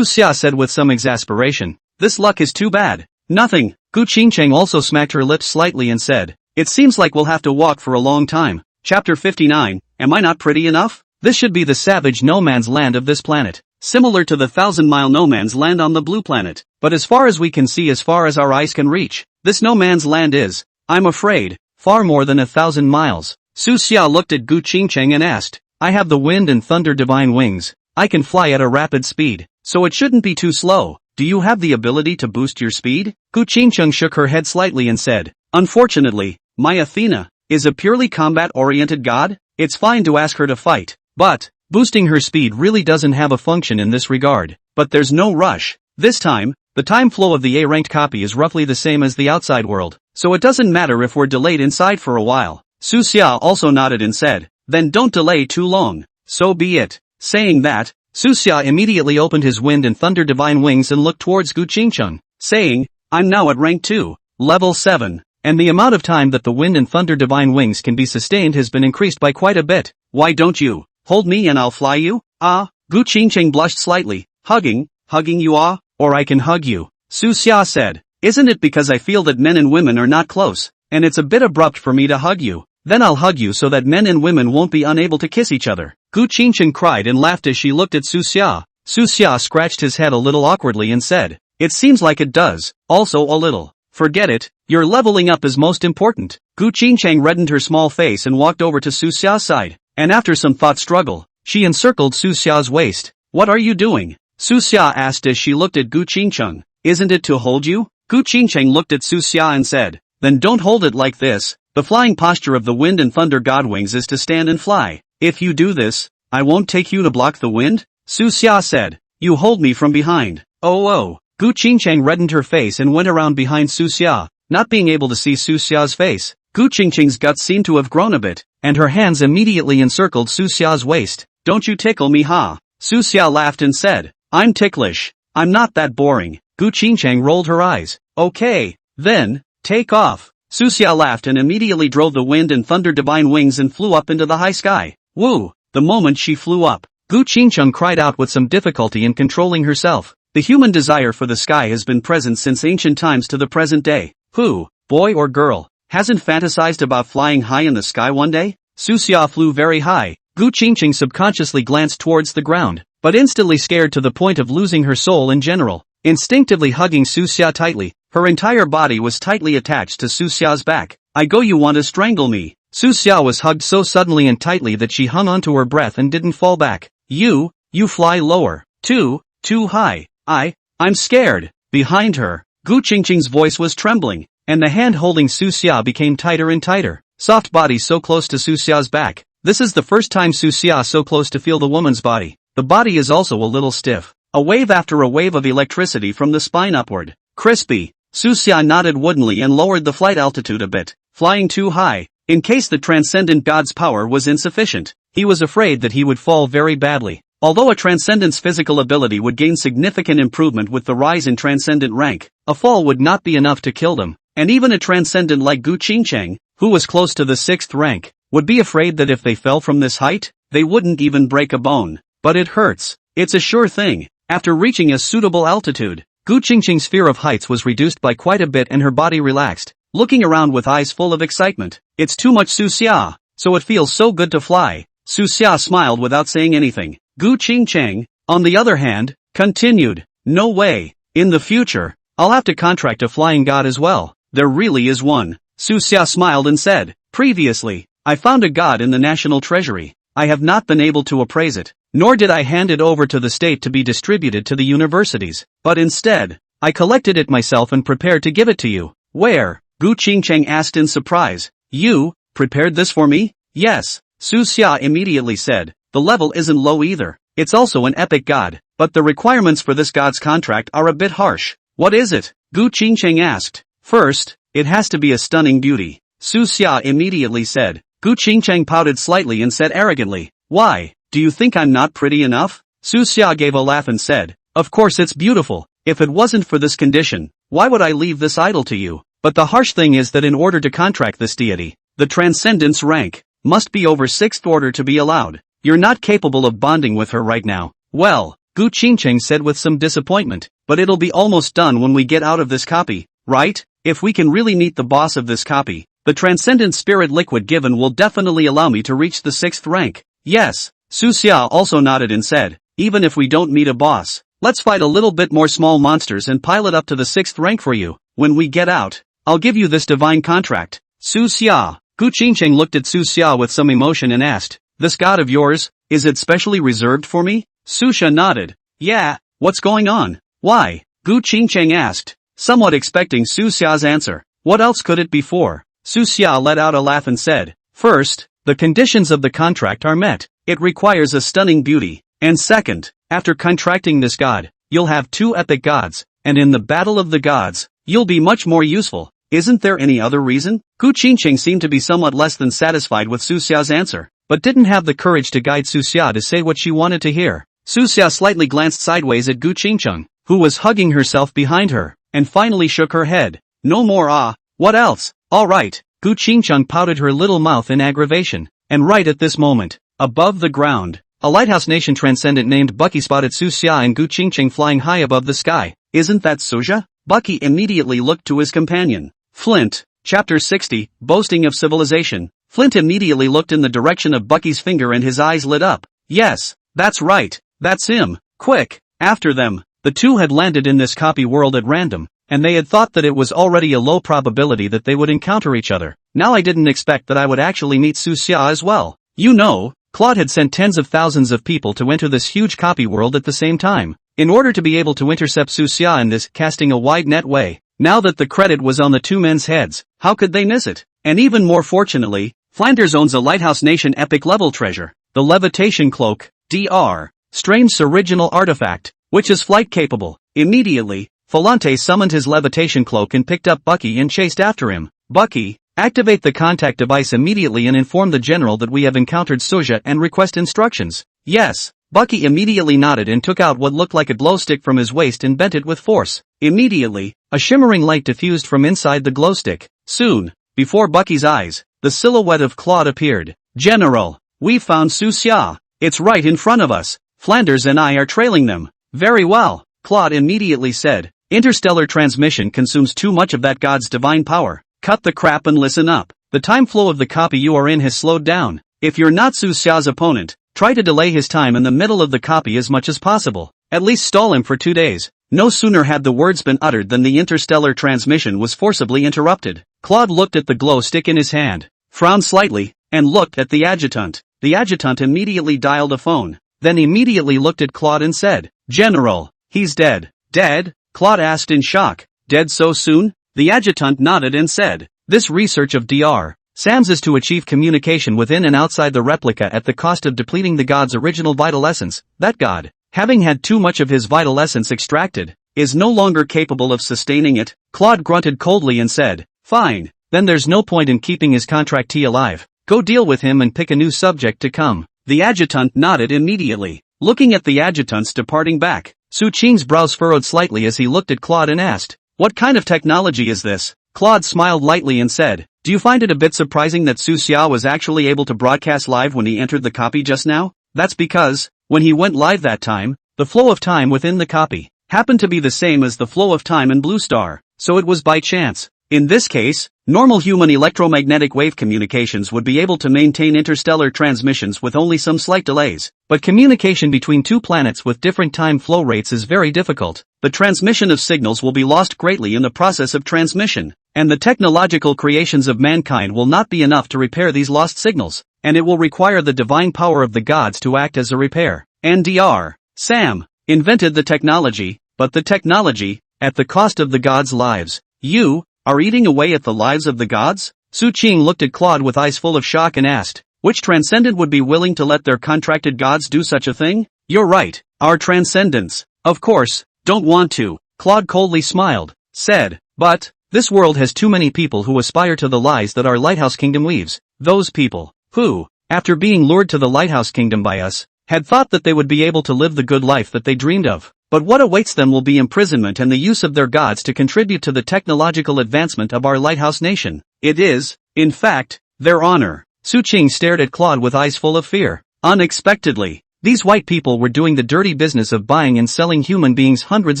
Xia said with some exasperation, "This luck is too bad." "Nothing." Gu Qingqing also smacked her lips slightly and said, "It seems like we'll have to walk for a long time." Chapter 59, Am I Not Pretty Enough? This should be the savage no man's land of this planet, similar to the 1,000-mile no man's land on the blue planet. But as far as we can see, as far as our eyes can reach, this no man's land is, I'm afraid, far more than 1,000 miles. Su Xia looked at Gu Qingqing and asked, "I have the wind and thunder divine wings. I can fly at a rapid speed, so it shouldn't be too slow. Do you have the ability to boost your speed?" Gu Qingqing shook her head slightly and said, "Unfortunately, my Athena is a purely combat-oriented god. It's fine to ask her to fight, but boosting her speed really doesn't have a function in this regard. But there's no rush. This time, the time flow of the A-ranked copy is roughly the same as the outside world, so it doesn't matter if we're delayed inside for a while." Su Xia also nodded and said, "Then don't delay too long." "So be it." Saying that, Su Xia immediately opened his wind and thunder divine wings and looked towards Gu Qingqing, saying, "I'm now at rank 2, level 7, and the amount of time that the wind and thunder divine wings can be sustained has been increased by quite a bit. Why don't you hold me and I'll fly you?" "Ah." Gu Qingqing blushed slightly. Hugging you ah, or I can hug you." Su Xia said, "Isn't it because I feel that men and women are not close, and it's a bit abrupt for me to hug you? Then I'll hug you so that men and women won't be unable to kiss each other." Gu Qingqing cried and laughed as she looked at Su Xia. Su Xia scratched his head a little awkwardly and said, "It seems like it does, also a little. Forget it, your leveling up is most important." Gu Qingqing reddened her small face and walked over to Su Xia's side, and after some thought struggle, she encircled Su Xia's waist. "What are you doing?" Su Xia asked as she looked at Gu Qingqing. "Isn't it to hold you?" Gu Qingqing looked at Su Xia and said, "Then don't hold it like this. The flying posture of the wind and thunder god wings is to stand and fly. If you do this, I won't take you to block the wind? Su Xia said. You hold me from behind. Oh. Gu Qingcheng reddened her face and went around behind Su Xia, not being able to see Su Xia's face. Gu Qingcheng's guts seemed to have grown a bit, and her hands immediately encircled Su Xia's waist. Don't you tickle me, ha? Su Xia laughed and said. I'm ticklish. I'm not that boring. Gu Qingcheng rolled her eyes. Okay, then, take off. Su Xia laughed and immediately drove the wind and thunder divine wings and flew up into the high sky. Woo! The moment she flew up, Gu Qingcheng cried out with some difficulty in controlling herself. The human desire for the sky has been present since ancient times to the present day. Who, boy or girl, hasn't fantasized about flying high in the sky one day? Su Xia flew very high. Gu Qingcheng subconsciously glanced towards the ground, but instantly scared to the point of losing her soul in general. Instinctively hugging Su Xia tightly, her entire body was tightly attached to Su Xia's back. I go, you want to strangle me. Su Xia was hugged so suddenly and tightly that she hung onto her breath and didn't fall back. You fly lower. Too high. I'm scared. Behind her, Gu Qingcheng's voice was trembling, and the hand holding Su Xia became tighter and tighter. Soft body so close to Su Xia's back. This is the first time Su Xia so close to feel the woman's body. The body is also a little stiff. A wave after a wave of electricity from the spine upward. Crispy. Su Xia nodded woodenly and lowered the flight altitude a bit, flying too high, in case the transcendent god's power was insufficient. He was afraid that he would fall very badly. Although a transcendent's physical ability would gain significant improvement with the rise in transcendent rank, a fall would not be enough to kill them, and even a transcendent like Gu Qingcheng, who was close to the 6th rank, would be afraid that if they fell from this height, they wouldn't even break a bone. But it hurts. It's a sure thing. After reaching a suitable altitude, Gu Qingcheng's fear of heights was reduced by quite a bit and her body relaxed, looking around with eyes full of excitement. It's too much, Su Xia, so it feels so good to fly. Su Xia smiled without saying anything. Gu Qingcheng, on the other hand, continued. No way. In the future, I'll have to contract a flying god as well. There really is one. Su Xia smiled and said. Previously, I found a god in the national treasury. I have not been able to appraise it, nor did I hand it over to the state to be distributed to the universities, but instead, I collected it myself and prepared to give it to you. Where? Gu Qingcheng asked in surprise. You prepared this for me? Yes, Su Xia immediately said. The level isn't low either. It's also an epic god, but the requirements for this god's contract are a bit harsh. What is it? Gu Qingcheng asked. First, it has to be a stunning beauty. Su Xia immediately said. Gu Qingcheng pouted slightly and said arrogantly. Why? Do you think I'm not pretty enough? Su Xia gave a laugh and said. Of course it's beautiful. If it wasn't for this condition, why would I leave this idol to you? But the harsh thing is that in order to contract this deity, the transcendence rank must be over 6th order to be allowed. You're not capable of bonding with her right now. Well, Gu Qingcheng said with some disappointment, but it'll be almost done when we get out of this copy, right? If we can really meet the boss of this copy, the transcendent spirit liquid given will definitely allow me to reach the 6th rank. Yes, Su Xia also nodded and said, even if we don't meet a boss, let's fight a little bit more small monsters and pile it up to the 6th rank for you. When we get out, I'll give you this divine contract. Su Xia. Gu Qingcheng looked at Su Xia with some emotion and asked, this god of yours, is it specially reserved for me? Su Xia nodded. Yeah, what's going on? Why? Gu Qingcheng asked, somewhat expecting Su Xia's answer. What else could it be for? Su Xia let out a laugh and said, first, the conditions of the contract are met. It requires a stunning beauty. And second, after contracting this god, you'll have 2 epic gods, and in the battle of the gods, you'll be much more useful. Isn't there any other reason? Gu Qingcheng seemed to be somewhat less than satisfied with Su Xia's answer, but didn't have the courage to guide Su Xia to say what she wanted to hear. Su Xia slightly glanced sideways at Gu Qingcheng, who was hugging herself behind her, and finally shook her head. No more what else? Alright, Gu Qingcheng pouted her little mouth in aggravation, and right at this moment, above the ground, a lighthouse nation transcendent named Bucky spotted Su Xia and Gu Qingcheng flying high above the sky. Isn't that Suja? Bucky immediately looked to his companion. Flint, Chapter 60, Boasting of Civilization. Flint immediately looked in the direction of Bucky's finger and his eyes lit up. Yes, that's right, that's him. Quick, after them. The two had landed in this copy world at random, and they had thought that it was already a low probability that they would encounter each other. Now I didn't expect that I would actually meet Su Xia as well. You know, Claude had sent tens of thousands of people to enter this huge copy world at the same time, in order to be able to intercept Su Xia in this casting a wide net way. Now that the credit was on the two men's heads, how could they miss it? And even more fortunately, Flanders owns a Lighthouse Nation epic level treasure. the levitation cloak, Dr. Strange's original artifact, which is flight capable. Immediately, Volante summoned his levitation cloak and picked up Bucky and chased after him. Bucky, activate the contact device immediately and inform the general that we have encountered Suja and request instructions. Yes. Bucky immediately nodded and took out what looked like a glow stick from his waist and bent it with force. Immediately, a shimmering light diffused from inside the glow stick. Soon, before Bucky's eyes, the silhouette of Claude appeared. General, we found Susia. It's right in front of us. Flanders and I are trailing them. Very well, Claude immediately said. Interstellar transmission consumes too much of that god's divine power. Cut the crap and listen up. The time flow of the copy you are in has slowed down. If you're not Susia's opponent, try to delay his time in the middle of the copy as much as possible. At least stall him for 2 days. No sooner had the words been uttered than the interstellar transmission was forcibly interrupted. Claude looked at the glow stick in his hand, frowned slightly, and looked at the adjutant. The adjutant immediately dialed a phone, then immediately looked at Claude and said, General, he's dead. Dead? Claude asked in shock. Dead so soon? The adjutant nodded and said, this research of Dr. Sam's is to achieve communication within and outside the replica at the cost of depleting the god's original vital essence. That god, having had too much of his vital essence extracted, is no longer capable of sustaining it. Claude grunted coldly and said, fine, then there's no point in keeping his contractee alive. Go deal with him and pick a new subject to come. The adjutant nodded immediately, looking at the adjutant's departing back. Su Qing's brows furrowed slightly as he looked at Claude and asked, what kind of technology is this? Claude smiled lightly and said, do you find it a bit surprising that Su Xia was actually able to broadcast live when he entered the copy just now? That's because, when he went live that time, the flow of time within the copy happened to be the same as the flow of time in Blue Star, so it was by chance. In this case, normal human electromagnetic wave communications would be able to maintain interstellar transmissions with only some slight delays, but communication between two planets with different time flow rates is very difficult. The transmission of signals will be lost greatly in the process of transmission, and the technological creations of mankind will not be enough to repair these lost signals, and it will require the divine power of the gods to act as a repair. And Dr. Sam invented the technology, but the technology, at the cost of the gods' lives. You are eating away at the lives of the gods? Su Qing looked at Claude with eyes full of shock and asked, which transcendent would be willing to let their contracted gods do such a thing? You're right, our transcendents, of course, don't want to. Claude coldly smiled, said, but this world has too many people who aspire to the lies that our lighthouse kingdom weaves. Those people, who, after being lured to the lighthouse kingdom by us, had thought that they would be able to live the good life that they dreamed of. But what awaits them will be imprisonment and the use of their gods to contribute to the technological advancement of our lighthouse nation. It is, in fact, their honor. Su Qing stared at Claude with eyes full of fear. Unexpectedly, these white people were doing the dirty business of buying and selling human beings hundreds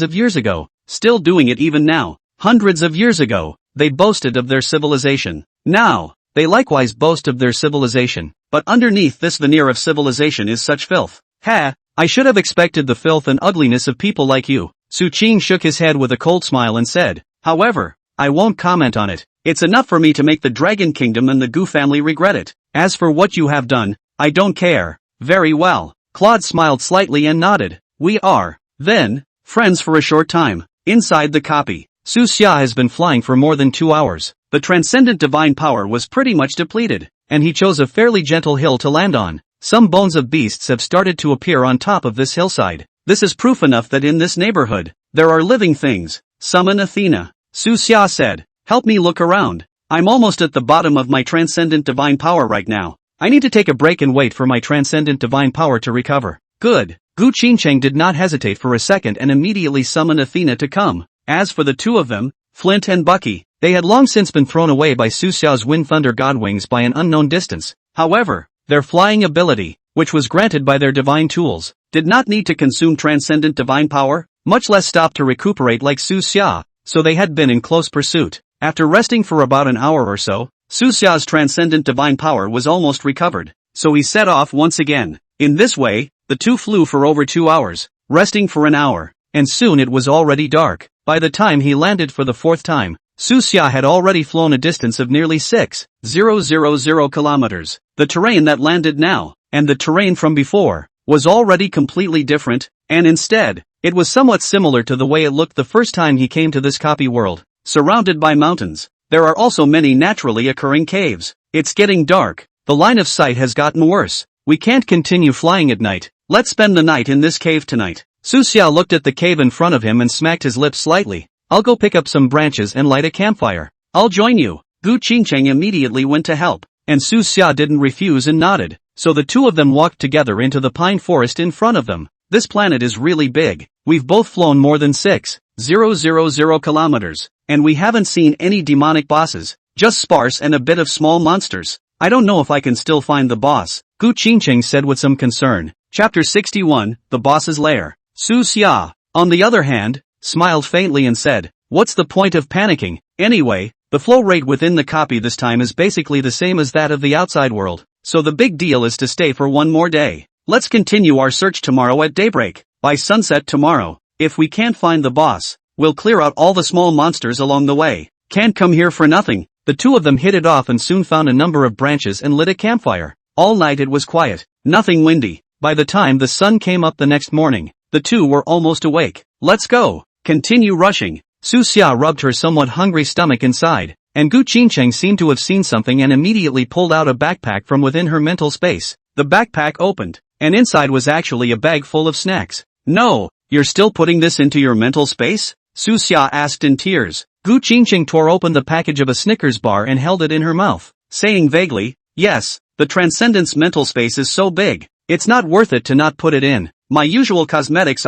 of years ago, still doing it even now. Hundreds of years ago, they boasted of their civilization. Now, they likewise boast of their civilization, but underneath this veneer of civilization is such filth. Ha! I should have expected the filth and ugliness of people like you. Su Qing shook his head with a cold smile and said, however, I won't comment on it. It's enough for me to make the Dragon Kingdom and the Gu family regret it. As for what you have done, I don't care. Very well. Claude smiled slightly and nodded. We are, then, friends for a short time. Inside the copy, Su Xia has been flying for more than 2 hours. The transcendent divine power was pretty much depleted, and he chose a fairly gentle hill to land on. Some bones of beasts have started to appear on top of this hillside. This is proof enough that in this neighborhood, there are living things. Summon Athena. Su Xia said, help me look around. I'm almost at the bottom of my transcendent divine power right now. I need to take a break and wait for my transcendent divine power to recover. Good. Gu Qingcheng did not hesitate for a second and immediately summoned Athena to come. As for the two of them, Flint and Bucky, they had long since been thrown away by Su Xiao's Wind Thunder Godwings by an unknown distance. However, their flying ability, which was granted by their divine tools, did not need to consume transcendent divine power, much less stop to recuperate like Su Xia, so they had been in close pursuit. After resting for about an hour or so, Su Xia's transcendent divine power was almost recovered, so he set off once again. In this way, the two flew for over 2 hours, resting for an hour, and soon it was already dark. By the time he landed for the 4th time, Su Xia had already flown a distance of nearly 6,000 kilometers. The terrain that landed now, and the terrain from before, was already completely different, and instead, it was somewhat similar to the way it looked the first time he came to this copy world, surrounded by mountains. There are also many naturally occurring caves. It's getting dark. The line of sight has gotten worse. we can't continue flying at night. Let's spend the night in this cave tonight. Su Xia looked at the cave in front of him and smacked his lips slightly. I'll go pick up some branches and light a campfire. I'll join you. Gu Qingcheng immediately went to help, and Su Xia didn't refuse and nodded. So the two of them walked together into the pine forest in front of them. This planet is really big. We've both flown more than 6,000 kilometers, and we haven't seen any demonic bosses, just sparse and a bit of small monsters. I don't know if I can still find the boss, Gu Qingcheng said with some concern. Chapter 61, The Boss's Lair. Su Xia, on the other hand, smiled faintly and said, what's the point of panicking? Anyway, the flow rate within the copy this time is basically the same as that of the outside world, so the big deal is to stay for one more day. Let's continue our search tomorrow at daybreak. By sunset tomorrow, if we can't find the boss, we'll clear out all the small monsters along the way. Can't come here for nothing. The two of them hit it off and soon found a number of branches and lit a campfire. All night it was quiet, nothing windy. By the time the sun came up the next morning, the two were almost awake. Let's go. Continue rushing. Su Xia rubbed her somewhat hungry stomach inside, and Gu Qingcheng seemed to have seen something and immediately pulled out a backpack from within her mental space. The backpack opened, and inside was actually a bag full of snacks. No, you're still putting this into your mental space? Su Xia asked in tears. Gu Qingcheng tore open the package of a Snickers bar and held it in her mouth, saying vaguely, yes, the Transcendence mental space is so big, it's not worth it to not put it in. My usual cosmetics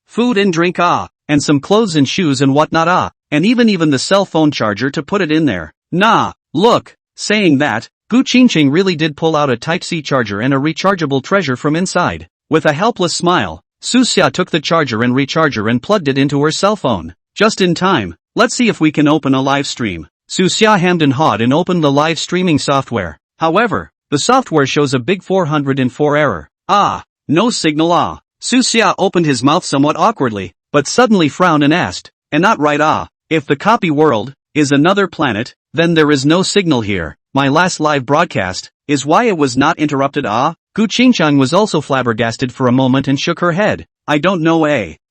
food and drink and some clothes and shoes and whatnot and even the cell phone charger to put it in there. Nah, look. Saying that, Gu Qingcheng really did pull out a Type-C charger and a rechargeable treasure from inside. With a helpless smile, Su Xia took the charger and recharger and plugged it into her cell phone. Just in time. Let's see if we can open a live stream. Su Xia hemmed and hawed and opened the live streaming software. However, the software shows a big 404 error. No signal. Su Xia opened his mouth somewhat awkwardly, but suddenly frowned and asked, and not right if the copy world is another planet, then there is no signal here. My last live broadcast is why it was not interrupted. Gu Qingcheng was also flabbergasted for a moment and shook her head. I don't know.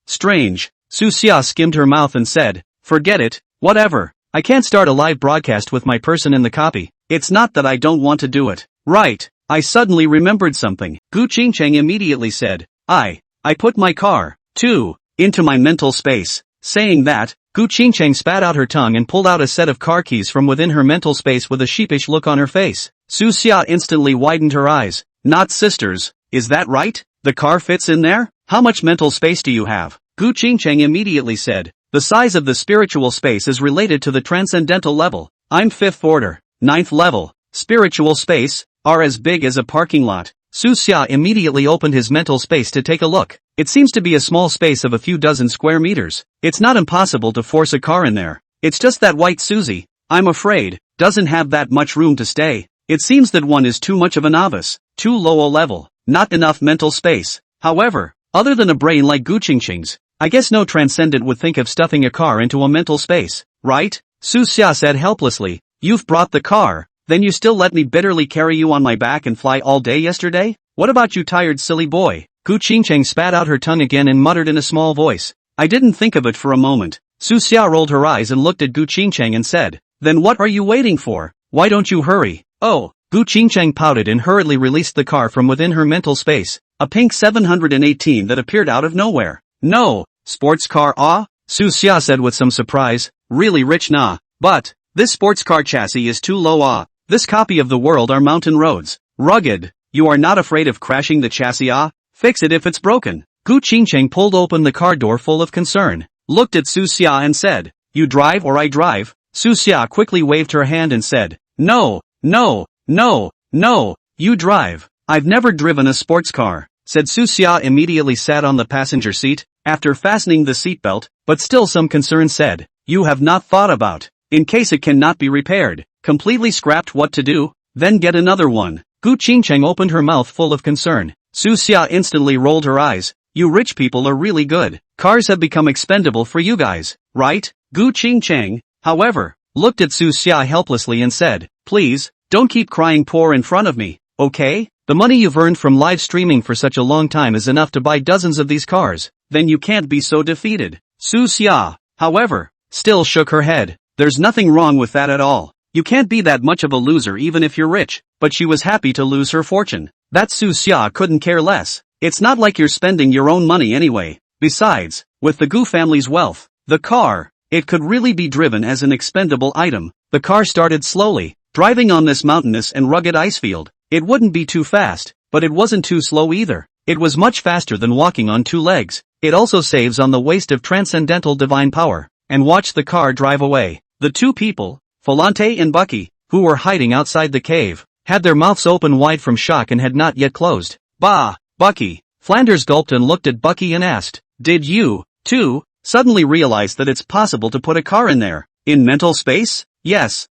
Strange. Su Xia skimmed her mouth and said, forget it, whatever. I can't start a live broadcast with my person in the copy. It's not that I don't want to do it. Right. I suddenly remembered something. Gu Qingcheng immediately said, I put my car, too, into my mental space. Saying that, Gu Qingcheng spat out her tongue and pulled out a set of car keys from within her mental space with a sheepish look on her face. Su Xia instantly widened her eyes. Not sisters, is that right? The car fits in there? How much mental space do you have? Gu Qingcheng immediately said, the size of the spiritual space is related to the transcendental level. I'm 5th order, 9th level. Spiritual space are as big as a parking lot. Su Xia immediately opened his mental space to take a look. It seems to be a small space of a few dozen square meters. It's not impossible to force a car in there. It's just that white Susie, I'm afraid, doesn't have that much room to stay. It seems that one is too much of a novice, too low a level, not enough mental space. However, other than a brain like Gu Qingcheng's, I guess no transcendent would think of stuffing a car into a mental space, right? Su Xia said helplessly. You've brought the car, then you still let me bitterly carry you on my back and fly all day yesterday? What about you, tired silly boy? Gu Qingcheng spat out her tongue again and muttered in a small voice. I didn't think of it for a moment. Su Xia rolled her eyes and looked at Gu Qingcheng and said, then what are you waiting for? Why don't you hurry? Oh, Gu Qingcheng pouted and hurriedly released the car from within her mental space, a pink 718 that appeared out of nowhere. No, sports car Su Xia said with some surprise, really rich nah, but, this sports car chassis is too low This copy of the world are mountain roads, rugged. You are not afraid of crashing the chassis Fix it if it's broken. Gu Qingcheng pulled open the car door full of concern, looked at Su Xia and said, you drive or I drive? Su Xia quickly waved her hand and said, no, you drive. I've never driven a sports car, said Su Xia immediately sat on the passenger seat, after fastening the seatbelt, but still some concern said, you have not thought about, in case it cannot be repaired, completely scrapped what to do, then get another one. Gu Qingcheng opened her mouth full of concern. Su Xia instantly rolled her eyes. You rich people are really good. Cars have become expendable for you guys, right? Gu Qingcheng, however, looked at Su Xia helplessly and said, please, don't keep crying poor in front of me, okay? The money you've earned from live streaming for such a long time is enough to buy dozens of these cars, then you can't be so defeated. Su Xia, however, still shook her head. There's nothing wrong with that at all. You can't be that much of a loser even if you're rich, but she was happy to lose her fortune. That Su Xia couldn't care less. It's not like you're spending your own money anyway. Besides, with the Gu family's wealth, the car, it could really be driven as an expendable item. The car started slowly, driving on this mountainous and rugged ice field. It wouldn't be too fast, but it wasn't too slow either. It was much faster than walking on two legs. It also saves on the waste of transcendental divine power. And watch the car drive away. The two people, Falante and Bucky, who were hiding outside the cave, had their mouths open wide from shock and had not yet closed. Bah, Bucky. Flanders gulped and looked at Bucky and asked, did you, too, suddenly realize that it's possible to put a car in there? In mental space? Yes.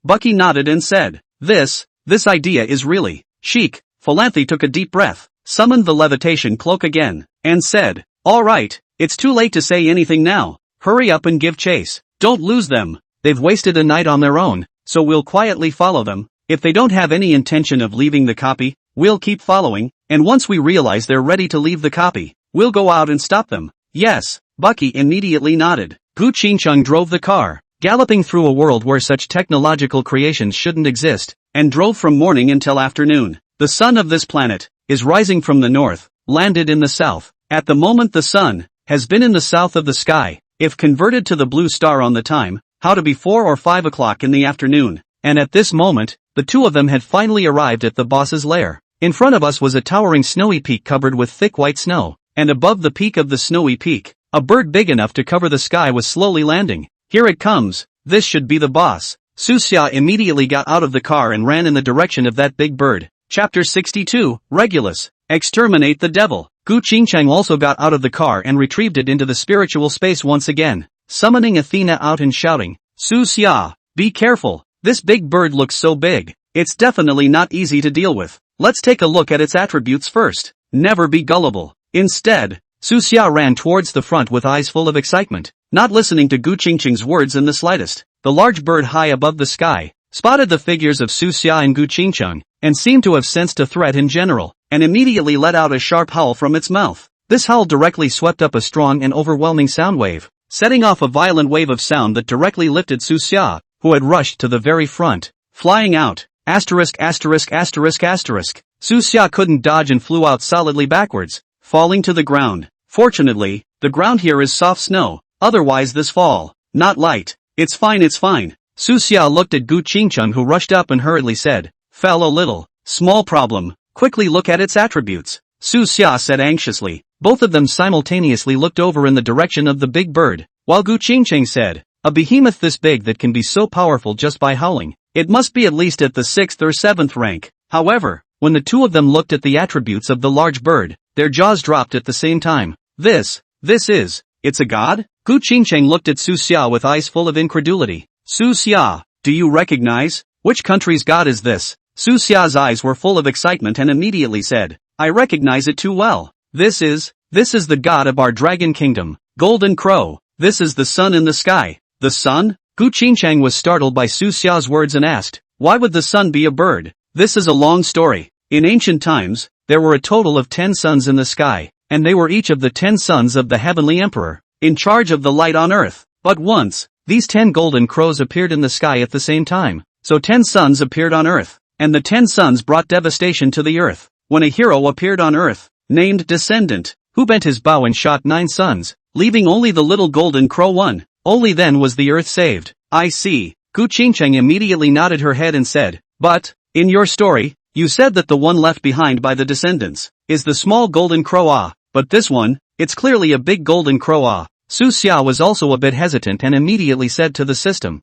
Bucky nodded and said, this idea is really chic. Falante took a deep breath, summoned the levitation cloak again, and said, all right, it's too late to say anything now. Hurry up and give chase. Don't lose them. They've wasted a night on their own, so we'll quietly follow them. If they don't have any intention of leaving the copy, we'll keep following, and once we realize they're ready to leave the copy, we'll go out and stop them. Yes, Bucky immediately nodded. Gu Qingcheng drove the car, galloping through a world where such technological creations shouldn't exist, and drove from morning until afternoon. The sun of this planet is rising from the north, landed in the south. At the moment the sun has been in the south of the sky. If converted to the blue star on the time, how to be 4 or 5 o'clock in the afternoon. And at this moment, the two of them had finally arrived at the boss's lair. In front of us was a towering snowy peak covered with thick white snow, and above the peak of the snowy peak, a bird big enough to cover the sky was slowly landing. Here it comes. This should be the boss. Su Xia immediately got out of the car and ran in the direction of that big bird. Chapter 62, Regulus. Exterminate the devil. Gu Qingcheng also got out of the car and retrieved it into the spiritual space once again, summoning Athena out and shouting, Su Xia, be careful, this big bird looks so big, it's definitely not easy to deal with. Let's take a look at its attributes first. Never be gullible. Instead, Su Xia ran towards the front with eyes full of excitement, not listening to Gu Qingcheng's words in the slightest. The large bird high above the sky spotted the figures of Su Xia and Gu Qingcheng, and seemed to have sensed a threat in general, and immediately let out a sharp howl from its mouth. This howl directly swept up a strong and overwhelming sound wave, setting off a violent wave of sound that directly lifted Su Xia, who had rushed to the very front, flying out. Su Xia couldn't dodge and flew out solidly backwards, falling to the ground. Fortunately, the ground here is soft snow, otherwise this fall, not light. It's fine. Su Xia looked at Gu Qingcheng, who rushed up and hurriedly said, fell a little, small problem, quickly look at its attributes. Su Xia said anxiously. Both of them simultaneously looked over in the direction of the big bird, while Gu Qingcheng said, a behemoth this big that can be so powerful just by howling. It must be at least at the 6th or 7th rank. However, when the two of them looked at the attributes of the large bird, their jaws dropped at the same time. It's a god? Gu Qingcheng looked at Su Xia with eyes full of incredulity. Su Xia, do you recognize? Which country's god is this? Su Xia's eyes were full of excitement and immediately said, I recognize it too well. This is the god of our dragon kingdom, Golden Crow. This is the sun in the sky. The sun? Gu Qingcheng was startled by Su Xia's words and asked, why would the sun be a bird? This is a long story. In ancient times, there were a total of 10 suns in the sky, and they were each of the 10 sons of the heavenly emperor, in charge of the light on earth. But once, these 10 golden crows appeared in the sky at the same time, so 10 suns appeared on earth, and the 10 suns brought devastation to the earth. When a hero appeared on earth, named Descendant, who bent his bow and shot 9 suns, leaving only the little golden crow one, only then was the earth saved. I see. Gu Qingcheng immediately nodded her head and said, but, in your story, you said that the one left behind by the descendants is the small golden crow but this one, it's clearly a big golden crow Su Xia was also a bit hesitant and immediately said to the system,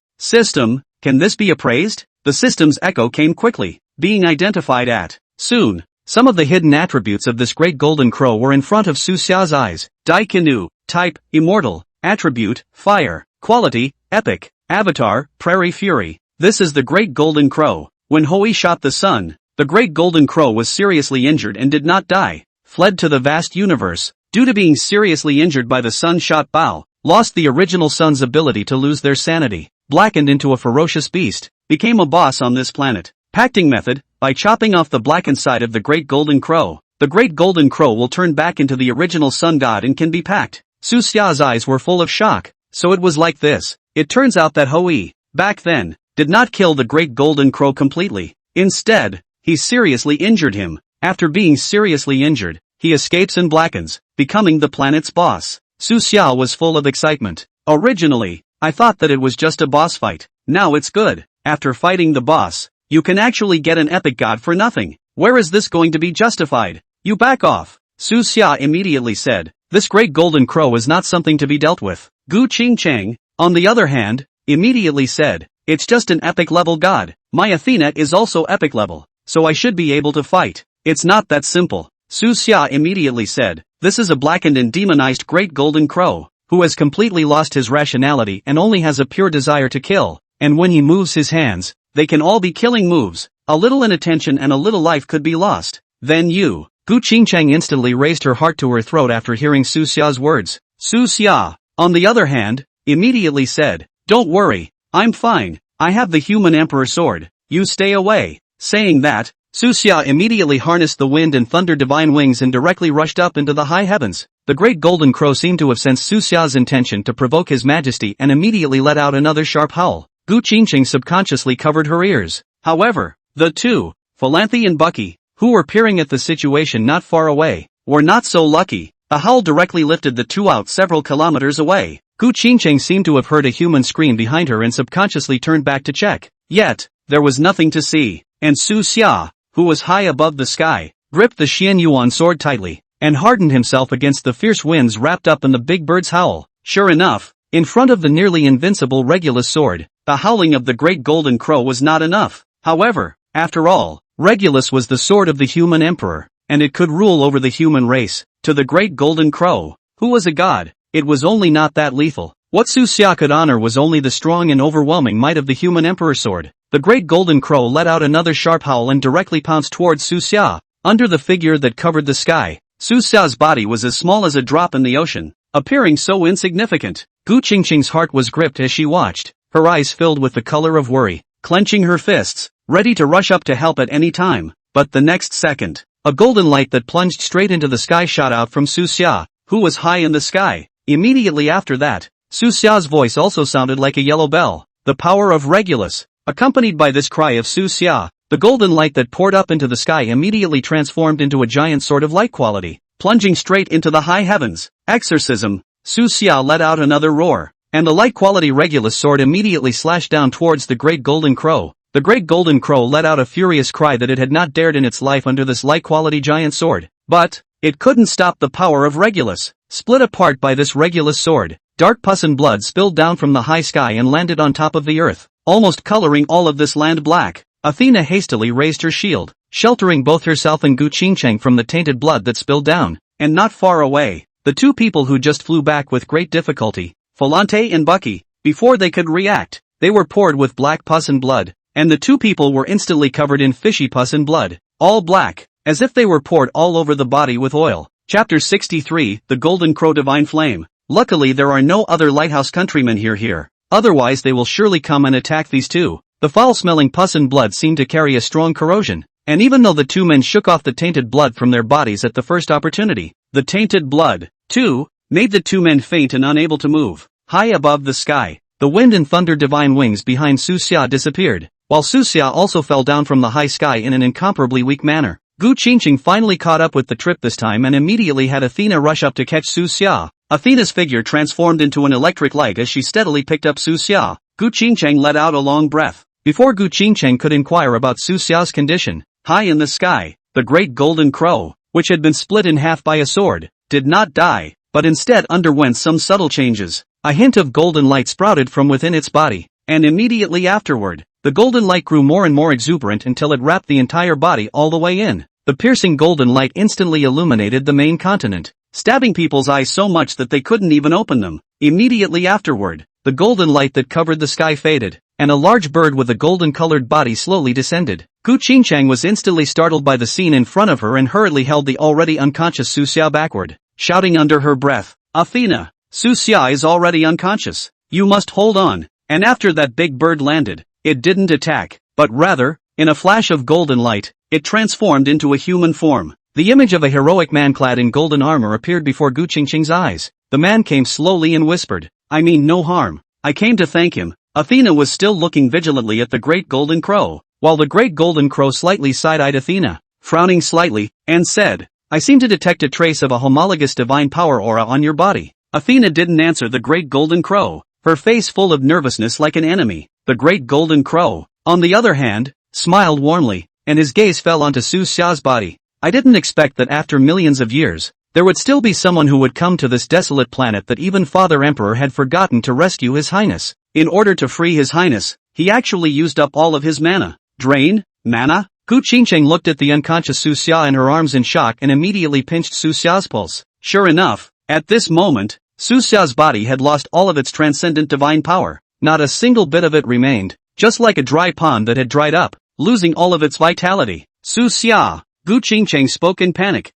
can this be appraised? The system's echo came quickly, being identified at. Soon, some of the hidden attributes of this great golden crow were in front of Su Xia's eyes. Daikinu, type, immortal, attribute, fire, quality, epic, avatar, prairie fury. This is the great golden crow. When Hui shot the sun, the great golden crow was seriously injured and did not die, fled to the vast universe, due to being seriously injured by the sun-shot bow, lost the original sun's ability to lose their sanity, blackened into a ferocious beast, became a boss on this planet. Pacting method, by chopping off the blackened side of the great golden crow, the great golden crow will turn back into the original sun god and can be packed. Su Xia's eyes were full of shock. So it was like this. It turns out that Hui, back then, did not kill the great golden crow completely. Instead, he seriously injured him. After being seriously injured, he escapes and blackens, becoming the planet's boss. Su Xia was full of excitement. Originally, I thought that it was just a boss fight. Now it's good. After fighting the boss, you can actually get an epic god for nothing. Where is this going to be justified? You back off. Su Xia immediately said. This great golden crow is not something to be dealt with. Gu Qingcheng, on the other hand, immediately said, it's just an epic level god. My Athena is also epic level, so I should be able to fight. It's not that simple. Su Xia immediately said, this is a blackened and demonized great golden crow, who has completely lost his rationality and only has a pure desire to kill, and when he moves his hands, they can all be killing moves. A little inattention and a little life could be lost. Then you. Gu Qingcheng instantly raised her heart to her throat after hearing Su Xia's words. Su Xia, on the other hand, immediately said, don't worry, I'm fine, I have the human emperor sword, you stay away. Saying that, Su Xia immediately harnessed the wind and thunder divine wings and directly rushed up into the high heavens. The great golden crow seemed to have sensed Su Xia's intention to provoke his majesty and immediately let out another sharp howl. Gu Qingcheng subconsciously covered her ears. However, the two, Philanthe and Bucky, who were peering at the situation not far away, were not so lucky. A howl directly lifted the two out several kilometers away. Gu Qingcheng seemed to have heard a human scream behind her and subconsciously turned back to check. Yet, there was nothing to see, and Su Xia, who was high above the sky, gripped the Xian Yuan sword tightly, and hardened himself against the fierce winds wrapped up in the big bird's howl. Sure enough, in front of the nearly invincible Regulus sword, the howling of the great golden crow was not enough. However, after all, Regulus was the sword of the human emperor, and it could rule over the human race. To the great golden crow, who was a god, it was only not that lethal. What Su Xia could honor was only the strong and overwhelming might of the human emperor sword. The great golden crow let out another sharp howl and directly pounced towards Su Xia. Under the figure that covered the sky, Su Xia's body was as small as a drop in the ocean, appearing so insignificant. Gu Qingcheng's heart was gripped as she watched, her eyes filled with the color of worry, clenching her fists, ready to rush up to help at any time. But the next second, a golden light that plunged straight into the sky shot out from Su Xia, who was high in the sky. Immediately after that, Su Xia's voice also sounded like a yellow bell. The power of Regulus. Accompanied by this cry of Su Xia, the golden light that poured up into the sky immediately transformed into a giant sword of light quality, plunging straight into the high heavens. Exorcism. Su Xia let out another roar, and the light quality Regulus sword immediately slashed down towards the great golden crow. The great golden crow let out a furious cry that it had not dared in its life under this light quality giant sword. But it couldn't stop the power of Regulus. Split apart by this Regulus sword, dark pus and blood spilled down from the high sky and landed on top of the earth, almost coloring all of this land black. Athena hastily raised her shield, sheltering both herself and Gu Qingcheng from the tainted blood that spilled down. And not far away, the two people who just flew back with great difficulty, Philanthe and Bucky, before they could react, they were poured with black pus and blood, and the two people were instantly covered in fishy pus and blood, all black, as if they were poured all over the body with oil. Chapter 63, The Golden Crow Divine Flame. Luckily there are no other lighthouse countrymen here, otherwise they will surely come and attack these two. The foul-smelling pus and blood seemed to carry a strong corrosion, and even though the two men shook off the tainted blood from their bodies at the first opportunity, the tainted blood, too, made the two men faint and unable to move. High above the sky, the wind and thunder divine wings behind Su Xia disappeared, while Su Xia also fell down from the high sky in an incomparably weak manner. Gu Qingcheng finally caught up with the trip this time and immediately had Athena rush up to catch Su Xia. Athena's figure transformed into an electric light as she steadily picked up Su Xia. Gu Qingcheng let out a long breath. Before Gu Qingcheng could inquire about Su Xia's condition, high in the sky, the great golden crow, which had been split in half by a sword, did not die, but instead underwent some subtle changes. A hint of golden light sprouted from within its body, and immediately afterward, the golden light grew more and more exuberant until it wrapped the entire body all the way in. The piercing golden light instantly illuminated the main continent, stabbing people's eyes so much that they couldn't even open them. Immediately afterward, the golden light that covered the sky faded, and a large bird with a golden-colored body slowly descended. Gu Qingcheng was instantly startled by the scene in front of her and hurriedly held the already unconscious Su Xia backward, shouting under her breath, "Athena, Su Xia is already unconscious. You must hold on." And after that big bird landed, it didn't attack, but rather, in a flash of golden light, it transformed into a human form. The image of a heroic man clad in golden armor appeared before Gu Qingcheng's eyes. The man came slowly and whispered, "I mean no harm. I came to thank him." Athena was still looking vigilantly at the great golden crow, while the great golden crow slightly side-eyed Athena. frowning slightly, and said, I seem to detect a trace of a homologous divine power aura on your body. Athena didn't answer the Great Golden Crow, her face full of nervousness like an enemy. The Great Golden Crow, on the other hand, smiled warmly, and his gaze fell onto Su Xia's body. I didn't expect that after millions of years, there would still be someone who would come to this desolate planet that even Father Emperor had forgotten to rescue His Highness. In order to free His Highness, he actually used up all of his mana. Drain? Mana? Gu Qingcheng looked at the unconscious Su Xia in her arms in shock and immediately pinched Su Xia's pulse. Sure enough, at this moment, Su Xia's body had lost all of its transcendent divine power. Not a single bit of it remained, just like a dry pond that had dried up, losing all of its vitality. Su Xia, Gu Qingcheng spoke in panic.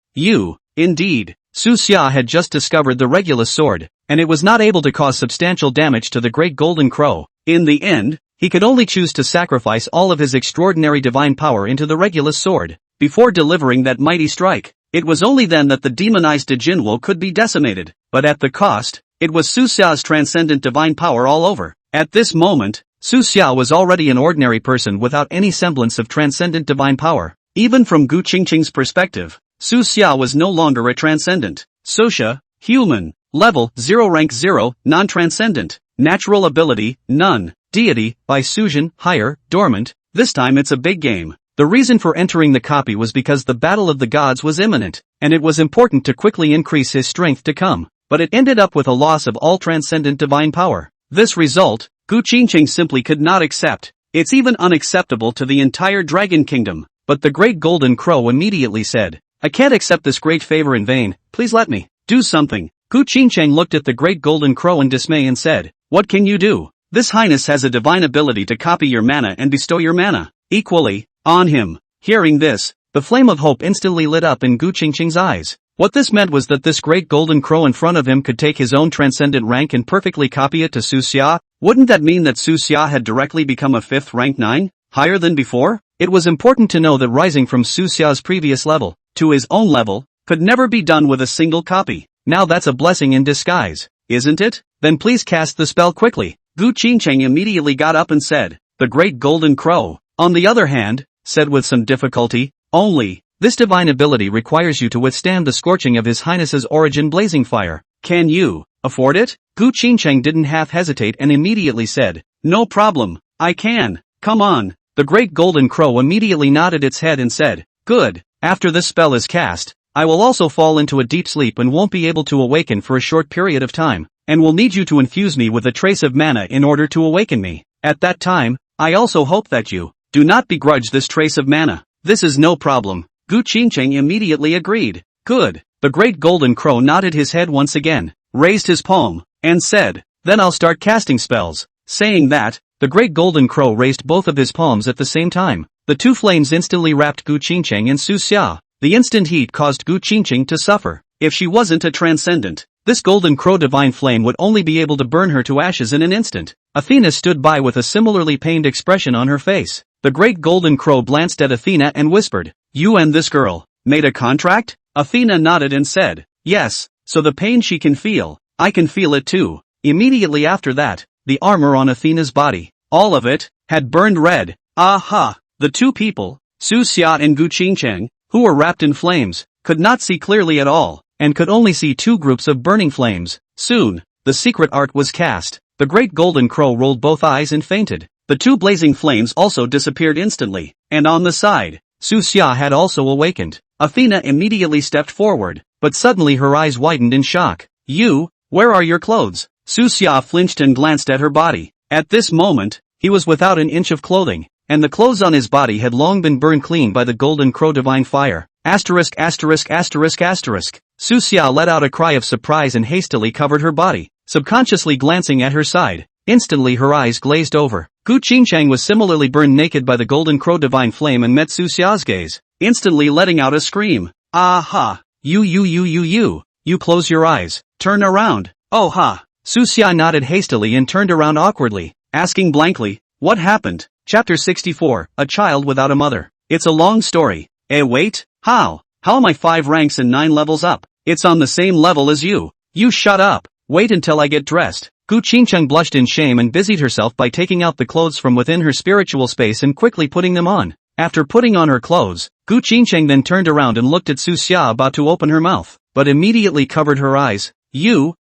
Indeed, Su Xia had just discovered the Regulus sword, and it was not able to cause substantial damage to the Great Golden Crow. In the end, he could only choose to sacrifice all of his extraordinary divine power into the Regulus sword, before delivering that mighty strike. It was only then that the demonized Dejinwo could be decimated, but at the cost, it was Su Xia's transcendent divine power all over. At this moment, Su Xia was already an ordinary person without any semblance of transcendent divine power. Even from Gu Qingcheng's perspective, Su Xia was no longer a transcendent. Sosha, human, level 0 rank 0, non-transcendent, natural ability, none, deity, by Suzhin, higher, dormant. This time it's a big game. The reason for entering the copy was because the battle of the gods was imminent, and it was important to quickly increase his strength to come, but it ended up with a loss of all transcendent divine power. This result, Gu Qingcheng simply could not accept. It's even unacceptable to the entire Dragon Kingdom. But the Great Golden Crow immediately said, I can't accept this great favor in vain, please let me do something. Gu Qingcheng looked at the Great Golden Crow in dismay and said, what can you do? This Highness has a divine ability to copy your mana and bestow your mana equally on him. Hearing this, the flame of hope instantly lit up in Gu Qingcheng's eyes. What this meant was that this Great Golden Crow in front of him could take his own transcendent rank and perfectly copy it to Su Xia. Wouldn't that mean that Su Xia had directly become a 5th rank 9, higher than before? It was important to know that rising from Su Xia's previous level to his own level could never be done with a single copy. Now that's a blessing in disguise, isn't it? Then please cast the spell quickly. Gu Qingcheng immediately got up and said. The Great Golden Crow, on the other hand, said with some difficulty, only, this divine ability requires you to withstand the scorching of His Highness's origin blazing fire. Can you afford it? Gu Qingcheng didn't half hesitate and immediately said, no problem, I can, come on. The Great Golden Crow immediately nodded its head and said, good, after this spell is cast, I will also fall into a deep sleep and won't be able to awaken for a short period of time, and will need you to infuse me with a trace of mana in order to awaken me. At that time, I also hope that you do not begrudge this trace of mana. This is no problem. Gu Qingcheng immediately agreed. Good. The Great Golden Crow nodded his head once again, raised his palm, and said, then I'll start casting spells. Saying that, the Great Golden Crow raised both of his palms at the same time. The two flames instantly wrapped Gu Qingcheng and Su Xia. The instant heat caused Gu Qingcheng to suffer. If she wasn't a transcendent, this Golden Crow divine flame would only be able to burn her to ashes in an instant. Athena stood by with a similarly pained expression on her face. The Great Golden Crow glanced at Athena and whispered, you and this girl made a contract? Athena nodded and said, yes, so the pain she can feel, I can feel it too. Immediately after that, the armor on Athena's body, all of it, had burned red. Aha! The two people, Su Xia and Gu Qingcheng, who were wrapped in flames, could not see clearly at all, and could only see two groups of burning flames. Soon, the secret art was cast. The Great Golden Crow rolled both eyes and fainted. The two blazing flames also disappeared instantly, and on the side, Su Xia had also awakened. Athena immediately stepped forward, but suddenly her eyes widened in shock. You, where are your clothes? Su Xia flinched and glanced at her body. At this moment, he was without an inch of clothing, and the clothes on his body had long been burned clean by the Golden Crow divine fire. Asterisk asterisk asterisk asterisk. Su Xia let out a cry of surprise and hastily covered her body, subconsciously glancing at her side. Instantly her eyes glazed over. Gu Qingcheng was similarly burned naked by the Golden Crow divine flame and met Su Xia's gaze, instantly letting out a scream. Aha! You close your eyes. Turn around. Oh ha! Su Xia nodded hastily and turned around awkwardly, asking blankly, what happened? Chapter 64, A Child Without a Mother. It's a long story. Wait, how? How am I 5 ranks and 9 levels up? It's on the same level as you. You shut up. Wait until I get dressed. Gu Qingcheng blushed in shame and busied herself by taking out the clothes from within her spiritual space and quickly putting them on. After putting on her clothes, Gu Qingcheng then turned around and looked at Su Xia about to open her mouth, but immediately covered her eyes.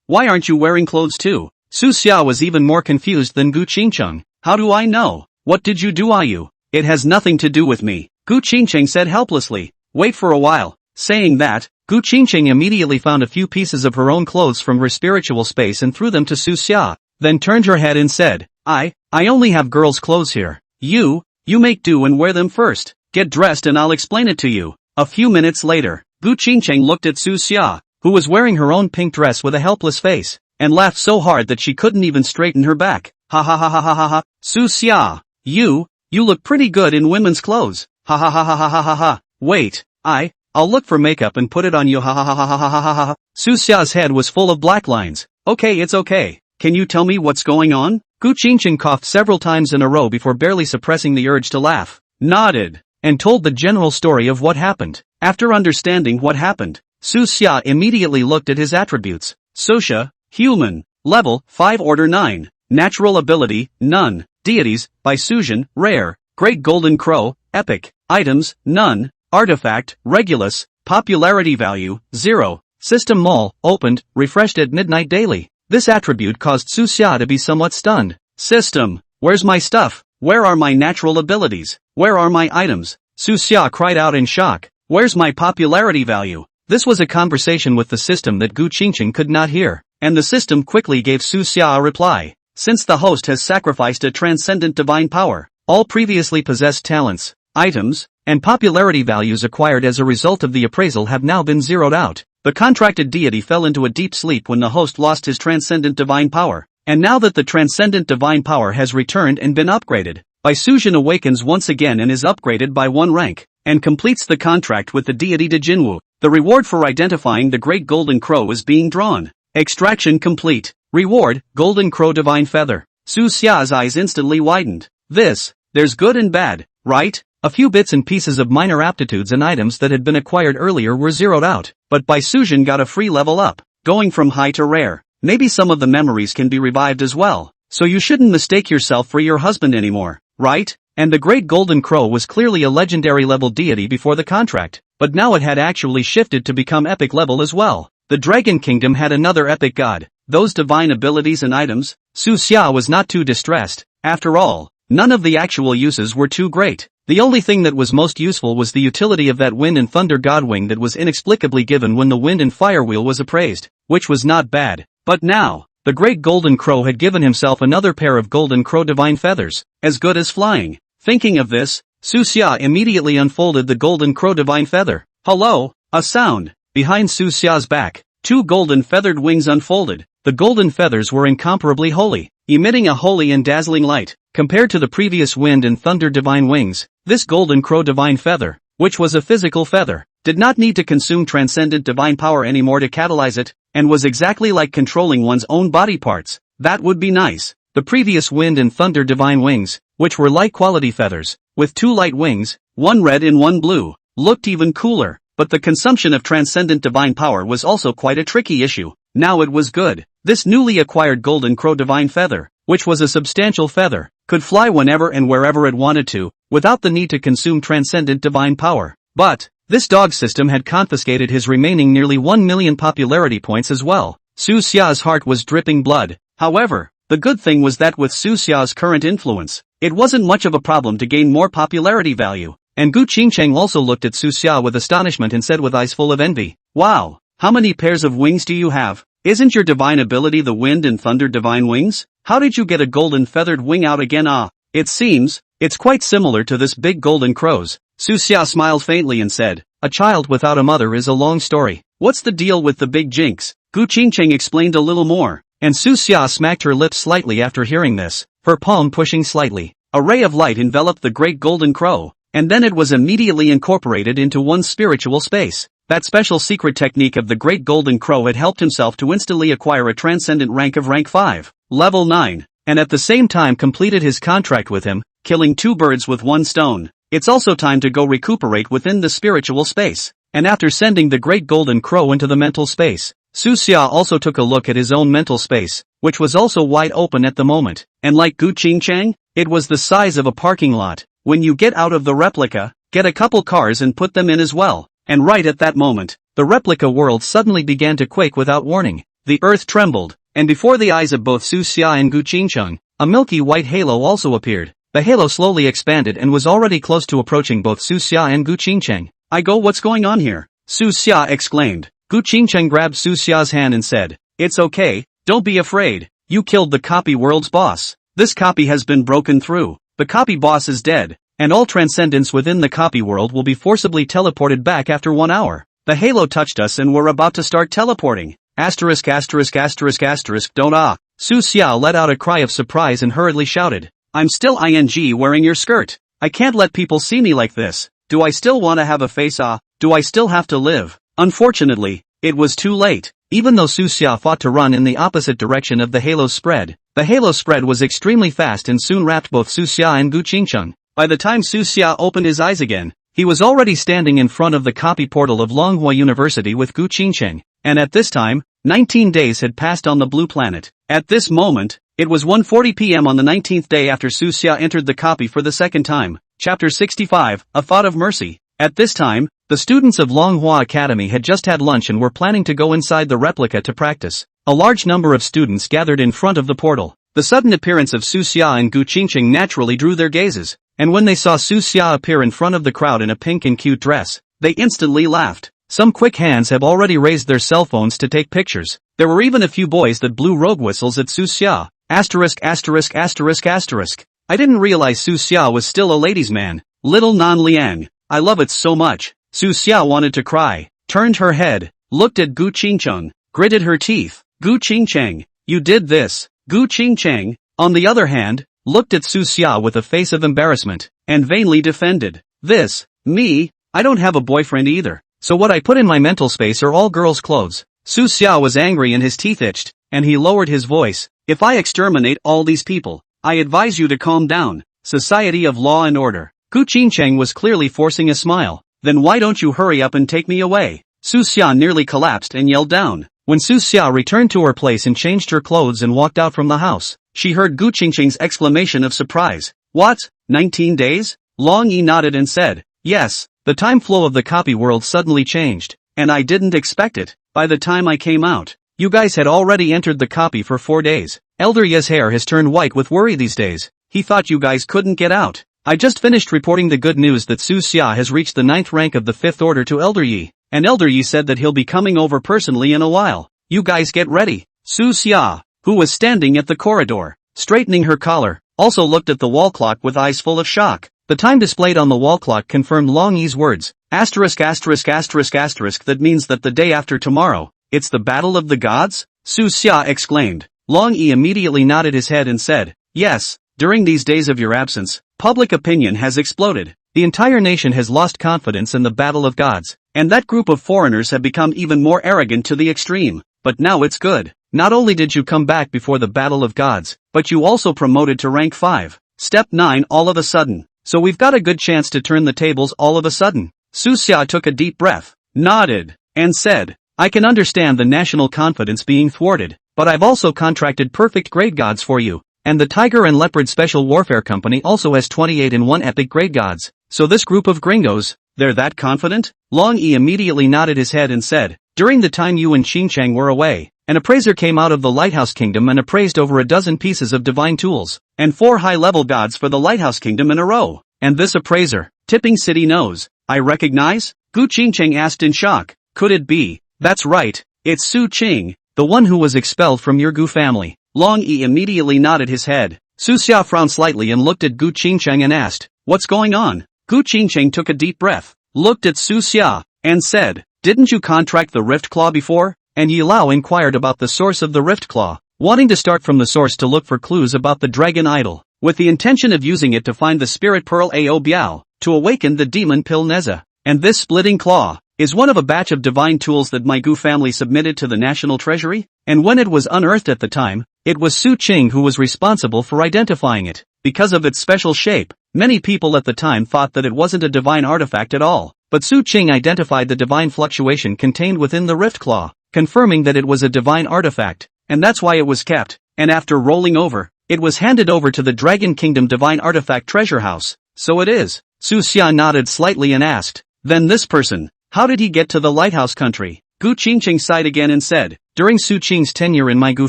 Why aren't you wearing clothes too? Su Xia was even more confused than Gu Qingcheng. How do I know? What did you do? It has nothing to do with me, Gu Qingcheng said helplessly. Wait for a while. Saying that, Gu Qingcheng immediately found a few pieces of her own clothes from her spiritual space and threw them to Su Xia, then turned her head and said, I only have girls' clothes here. You make do and wear them first. Get dressed and I'll explain it to you. A few minutes later, Gu Qingcheng looked at Su Xia, who was wearing her own pink dress with a helpless face, and laughed so hard that she couldn't even straighten her back. Ha ha ha ha ha ha ha. Su Xia, you look pretty good in women's clothes. Ha ha ha ha ha ha ha ha. Wait, I'll look for makeup and put it on you. Ha ha ha ha ha ha ha ha. Su Xia's head was full of black lines. Okay, it's okay. Can you tell me what's going on? Gu Qingcheng coughed several times in a row before barely suppressing the urge to laugh, nodded, and told the general story of what happened. After understanding what happened, Su Xia immediately looked at his attributes. Sosha, human, level 5 order 9, natural ability, none, deities, by Sujin, rare, great golden crow, epic, items, none, artifact, regulus, popularity value, 0, system mall, opened, refreshed at midnight daily. This attribute caused Su Xia to be somewhat stunned. System, where's my stuff? Where are my natural abilities? Where are my items? Su Xia cried out in shock. Where's my popularity value? This was a conversation with the system that Gu Qingcheng could not hear, and the system quickly gave Su Xia a reply. Since the host has sacrificed a transcendent divine power, all previously possessed talents, items, and popularity values acquired as a result of the appraisal have now been zeroed out. The contracted deity fell into a deep sleep when the host lost his transcendent divine power, and now that the transcendent divine power has returned and been upgraded, Bai Sujin awakens once again and is upgraded by 1 rank, and completes the contract with the deity De Jinwu. The reward for identifying the Great Golden Crow is being drawn. Extraction complete. Reward, Golden Crow Divine Feather. Su Xia's eyes instantly widened. There's good and bad, right? A few bits and pieces of minor aptitudes and items that had been acquired earlier were zeroed out, but Bai Sujin got a free level up, going from high to rare. Maybe some of the memories can be revived as well, so you shouldn't mistake yourself for your husband anymore, right? And the Great Golden Crow was clearly a legendary level deity before the contract, but now it had actually shifted to become epic level as well. The Dragon Kingdom had another epic god. Those divine abilities and items, Su Xia was not too distressed. After all, none of the actual uses were too great. The only thing that was most useful was the utility of that wind and thunder godwing that was inexplicably given when the wind and fire wheel was appraised, which was not bad. But now, the Great Golden Crow had given himself another pair of Golden Crow divine feathers, as good as flying. Thinking of this, Su Xia immediately unfolded the Golden Crow divine feather. Hello, a sound. Behind Su Xia's back, 2 golden feathered wings unfolded. The golden feathers were incomparably holy, emitting a holy and dazzling light. Compared to the previous wind and thunder divine wings, this Golden Crow divine feather, which was a physical feather, did not need to consume transcendent divine power anymore to catalyze it, and was exactly like controlling one's own body parts. That would be nice. The previous wind and thunder divine wings, which were light quality feathers, with 2 light wings, 1 red and 1 blue, looked even cooler, but the consumption of transcendent divine power was also quite a tricky issue. Now it was good. This newly acquired Golden Crow divine feather, which was a substantial feather, could fly whenever and wherever it wanted to, without the need to consume transcendent divine power. But this dog system had confiscated his remaining nearly 1 million popularity points as well. Su Xia's heart was dripping blood. However, the good thing was that with Su Xia's current influence, it wasn't much of a problem to gain more popularity value. And Gu Qingcheng also looked at Su Xia with astonishment and said with eyes full of envy, "Wow, how many pairs of wings do you have? Isn't your divine ability the wind and thunder divine wings? How did you get a golden feathered wing out again? It seems, it's quite similar to this big golden crow's." Su Xia smiled faintly and said, "A child without a mother is a long story. What's the deal with the big jinx?" Gu Qingcheng explained a little more, and Su Xia smacked her lips slightly after hearing this, her palm pushing slightly. A ray of light enveloped the great golden crow, and then it was immediately incorporated into one's spiritual space. That special secret technique of the Great Golden Crow had helped himself to instantly acquire a transcendent rank of rank 5, level 9, and at the same time completed his contract with him, killing 2 birds with 1 stone. It's also time to go recuperate within the spiritual space. And after sending the Great Golden Crow into the mental space, Su Xia also took a look at his own mental space, which was also wide open at the moment, and like Gu Qingcheng, it was the size of a parking lot. when you get out of the replica, get a couple cars and put them in as well. And right at that moment, the replica world suddenly began to quake without warning. The earth trembled, and before the eyes of both Su Xia and Gu Qingcheng, a milky white halo also appeared. The halo slowly expanded and was already close to approaching both Su Xia and Gu Qingcheng. What's going on here? Su Xia exclaimed. Gu Qingcheng grabbed Su Xia's hand and said, "It's okay, don't be afraid. You killed the copy world's boss. This copy has been broken through. The copy boss is dead, and all transcendence within the copy world will be forcibly teleported back after 1 hour. The halo touched us and we're about to start teleporting. Asterisk asterisk asterisk asterisk don't ah." Su Xia let out a cry of surprise and hurriedly shouted, "I'm still wearing your skirt. I can't let people see me like this. Do I still want to have a face ah? Do I still have to live?" Unfortunately, it was too late. Even though Su Xia fought to run in the opposite direction of the halo's spread, the halo spread was extremely fast and soon wrapped both Su Xia and Gu Qingcheng. By the time Su Xia opened his eyes again, he was already standing in front of the copy portal of Manhwa University with Gu Qingcheng, and at this time, 19 days had passed on the blue planet. At this moment, it was 1:40 p.m. on the 19th day after Su Xia entered the copy for the second time. Chapter 65, A Thought of Mercy. At this time, the students of Longhua Academy had just had lunch and were planning to go inside the replica to practice. A large number of students gathered in front of the portal. The sudden appearance of Su Xia and Gu Qingcheng naturally drew their gazes, and when they saw Su Xia appear in front of the crowd in a pink and cute dress, they instantly laughed. Some quick hands have already raised their cell phones to take pictures. There were even a few boys that blew rogue whistles at Su Xia. Asterisk asterisk asterisk asterisk. I didn't realize Su Xia was still a ladies' man. Little Nan Liang. I love it so much. Su Xia wanted to cry, turned her head, looked at Gu Qingcheng, gritted her teeth. Gu Qingcheng, you did this. Gu Qingcheng, on the other hand, looked at Su Xia with a face of embarrassment, and vainly defended. This, me, I don't have a boyfriend either, so what I put in my mental space are all girls' clothes. Su Xia was angry and his teeth itched, and he lowered his voice. If I exterminate all these people, I advise you to calm down. Society of Law and Order. Gu Qingcheng was clearly forcing a smile. Then why don't you hurry up and take me away? Su Xia nearly collapsed and yelled down. When Su Xia returned to her place and changed her clothes and walked out from the house, she heard Gu Qingcheng's exclamation of surprise. What? 19 days? Long Yi nodded and said, yes. The time flow of the copy world suddenly changed, and I didn't expect it. By the time I came out, you guys had already entered the copy for 4 days. Elder Ye's hair has turned white with worry these days. He thought you guys couldn't get out. I just finished reporting the good news that Su Xia has reached the 9th rank of the 5th order to Elder Yi, and Elder Yi said that he'll be coming over personally in a while. You guys get ready. Su Xia, who was standing at the corridor, straightening her collar, also looked at the wall clock with eyes full of shock. The time displayed on the wall clock confirmed Long Yi's words. Asterisk asterisk asterisk asterisk, that means that the day after tomorrow, it's the battle of the gods? Su Xia exclaimed. Long Yi immediately nodded his head and said, yes, during these days of your absence, public opinion has exploded. The entire nation has lost confidence in the battle of gods, and that group of foreigners have become even more arrogant to the extreme. But now it's good. Not only did you come back before the battle of gods, but you also promoted to rank 5. Step 9 all of a sudden. So we've got a good chance to turn the tables all of a sudden. Su Xia took a deep breath, nodded, and said, I can understand the national confidence being thwarted, but I've also contracted perfect grade gods for you. And the Tiger and Leopard Special Warfare Company also has 28 and 1 epic grade gods. So this group of gringos, they're that confident? Long Yi immediately nodded his head and said, during the time you and Qingcheng were away, an appraiser came out of the Lighthouse Kingdom and appraised over a dozen pieces of divine tools, and 4 high-level gods for the Lighthouse Kingdom in a row. And this appraiser, Tipping City knows, I recognize? Gu Qingcheng asked in shock. Could it be? That's right, it's Su Qing, the one who was expelled from your Gu family. Long Yi immediately nodded his head. Su Xia frowned slightly and looked at Gu Qingcheng and asked, what's going on? Gu Qingcheng took a deep breath, looked at Su Xia, and said, didn't you contract the Rift Claw before? And Yi Lao inquired about the source of the Rift Claw, wanting to start from the source to look for clues about the dragon idol, with the intention of using it to find the spirit pearl Ao Biao, to awaken the demon Pil Neza. And this splitting claw is one of a batch of divine tools that my Gu family submitted to the National Treasury, and when it was unearthed at the time, it was Su Qing who was responsible for identifying it. Because of its special shape, many people at the time thought that it wasn't a divine artifact at all, but Su Qing identified the divine fluctuation contained within the Rift Claw, confirming that it was a divine artifact, and that's why it was kept, and after rolling over, it was handed over to the Dragon Kingdom Divine Artifact Treasure House. So it is. Su Xia nodded slightly and asked, then this person, how did he get to the lighthouse country? Gu Qingqing sighed again and said, during Su Qing's tenure in my Gu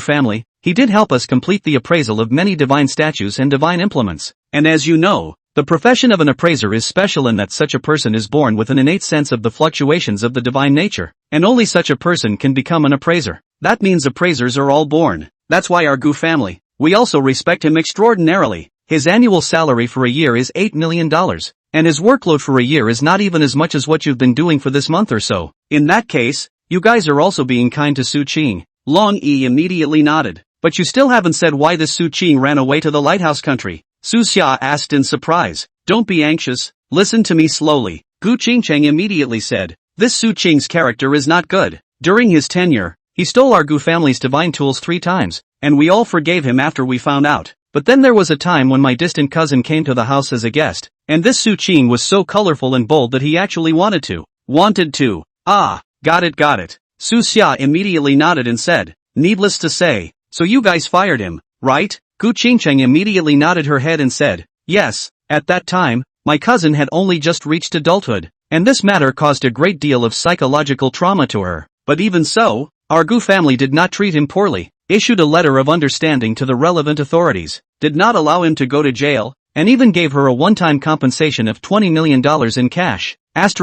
family, he did help us complete the appraisal of many divine statues and divine implements. And as you know, the profession of an appraiser is special in that such a person is born with an innate sense of the fluctuations of the divine nature, and only such a person can become an appraiser. That means appraisers are all born. That's why our Gu family, we also respect him extraordinarily. His annual salary for a year is $8 million, and his workload for a year is not even as much as what you've been doing for this month or so. In that case, you guys are also being kind to Su Qing. Long Yi immediately nodded. But you still haven't said why this Su Qing ran away to the lighthouse country. Su Xia asked in surprise. Don't be anxious, listen to me slowly. Gu Qingcheng immediately said, this Su Qing's character is not good. During his tenure, he stole our Gu family's divine tools 3 times, and we all forgave him after we found out. But then there was a time when my distant cousin came to the house as a guest, and this Su Qing was so colorful and bold that he actually wanted to. Ah, got it. Su Xia immediately nodded and said, needless to say, so you guys fired him, right? Gu Qingcheng immediately nodded her head and said, yes, at that time, my cousin had only just reached adulthood, and this matter caused a great deal of psychological trauma to her. But even so, our Gu family did not treat him poorly, issued a letter of understanding to the relevant authorities, did not allow him to go to jail, and even gave her a one-time compensation of $20 million in cash. Su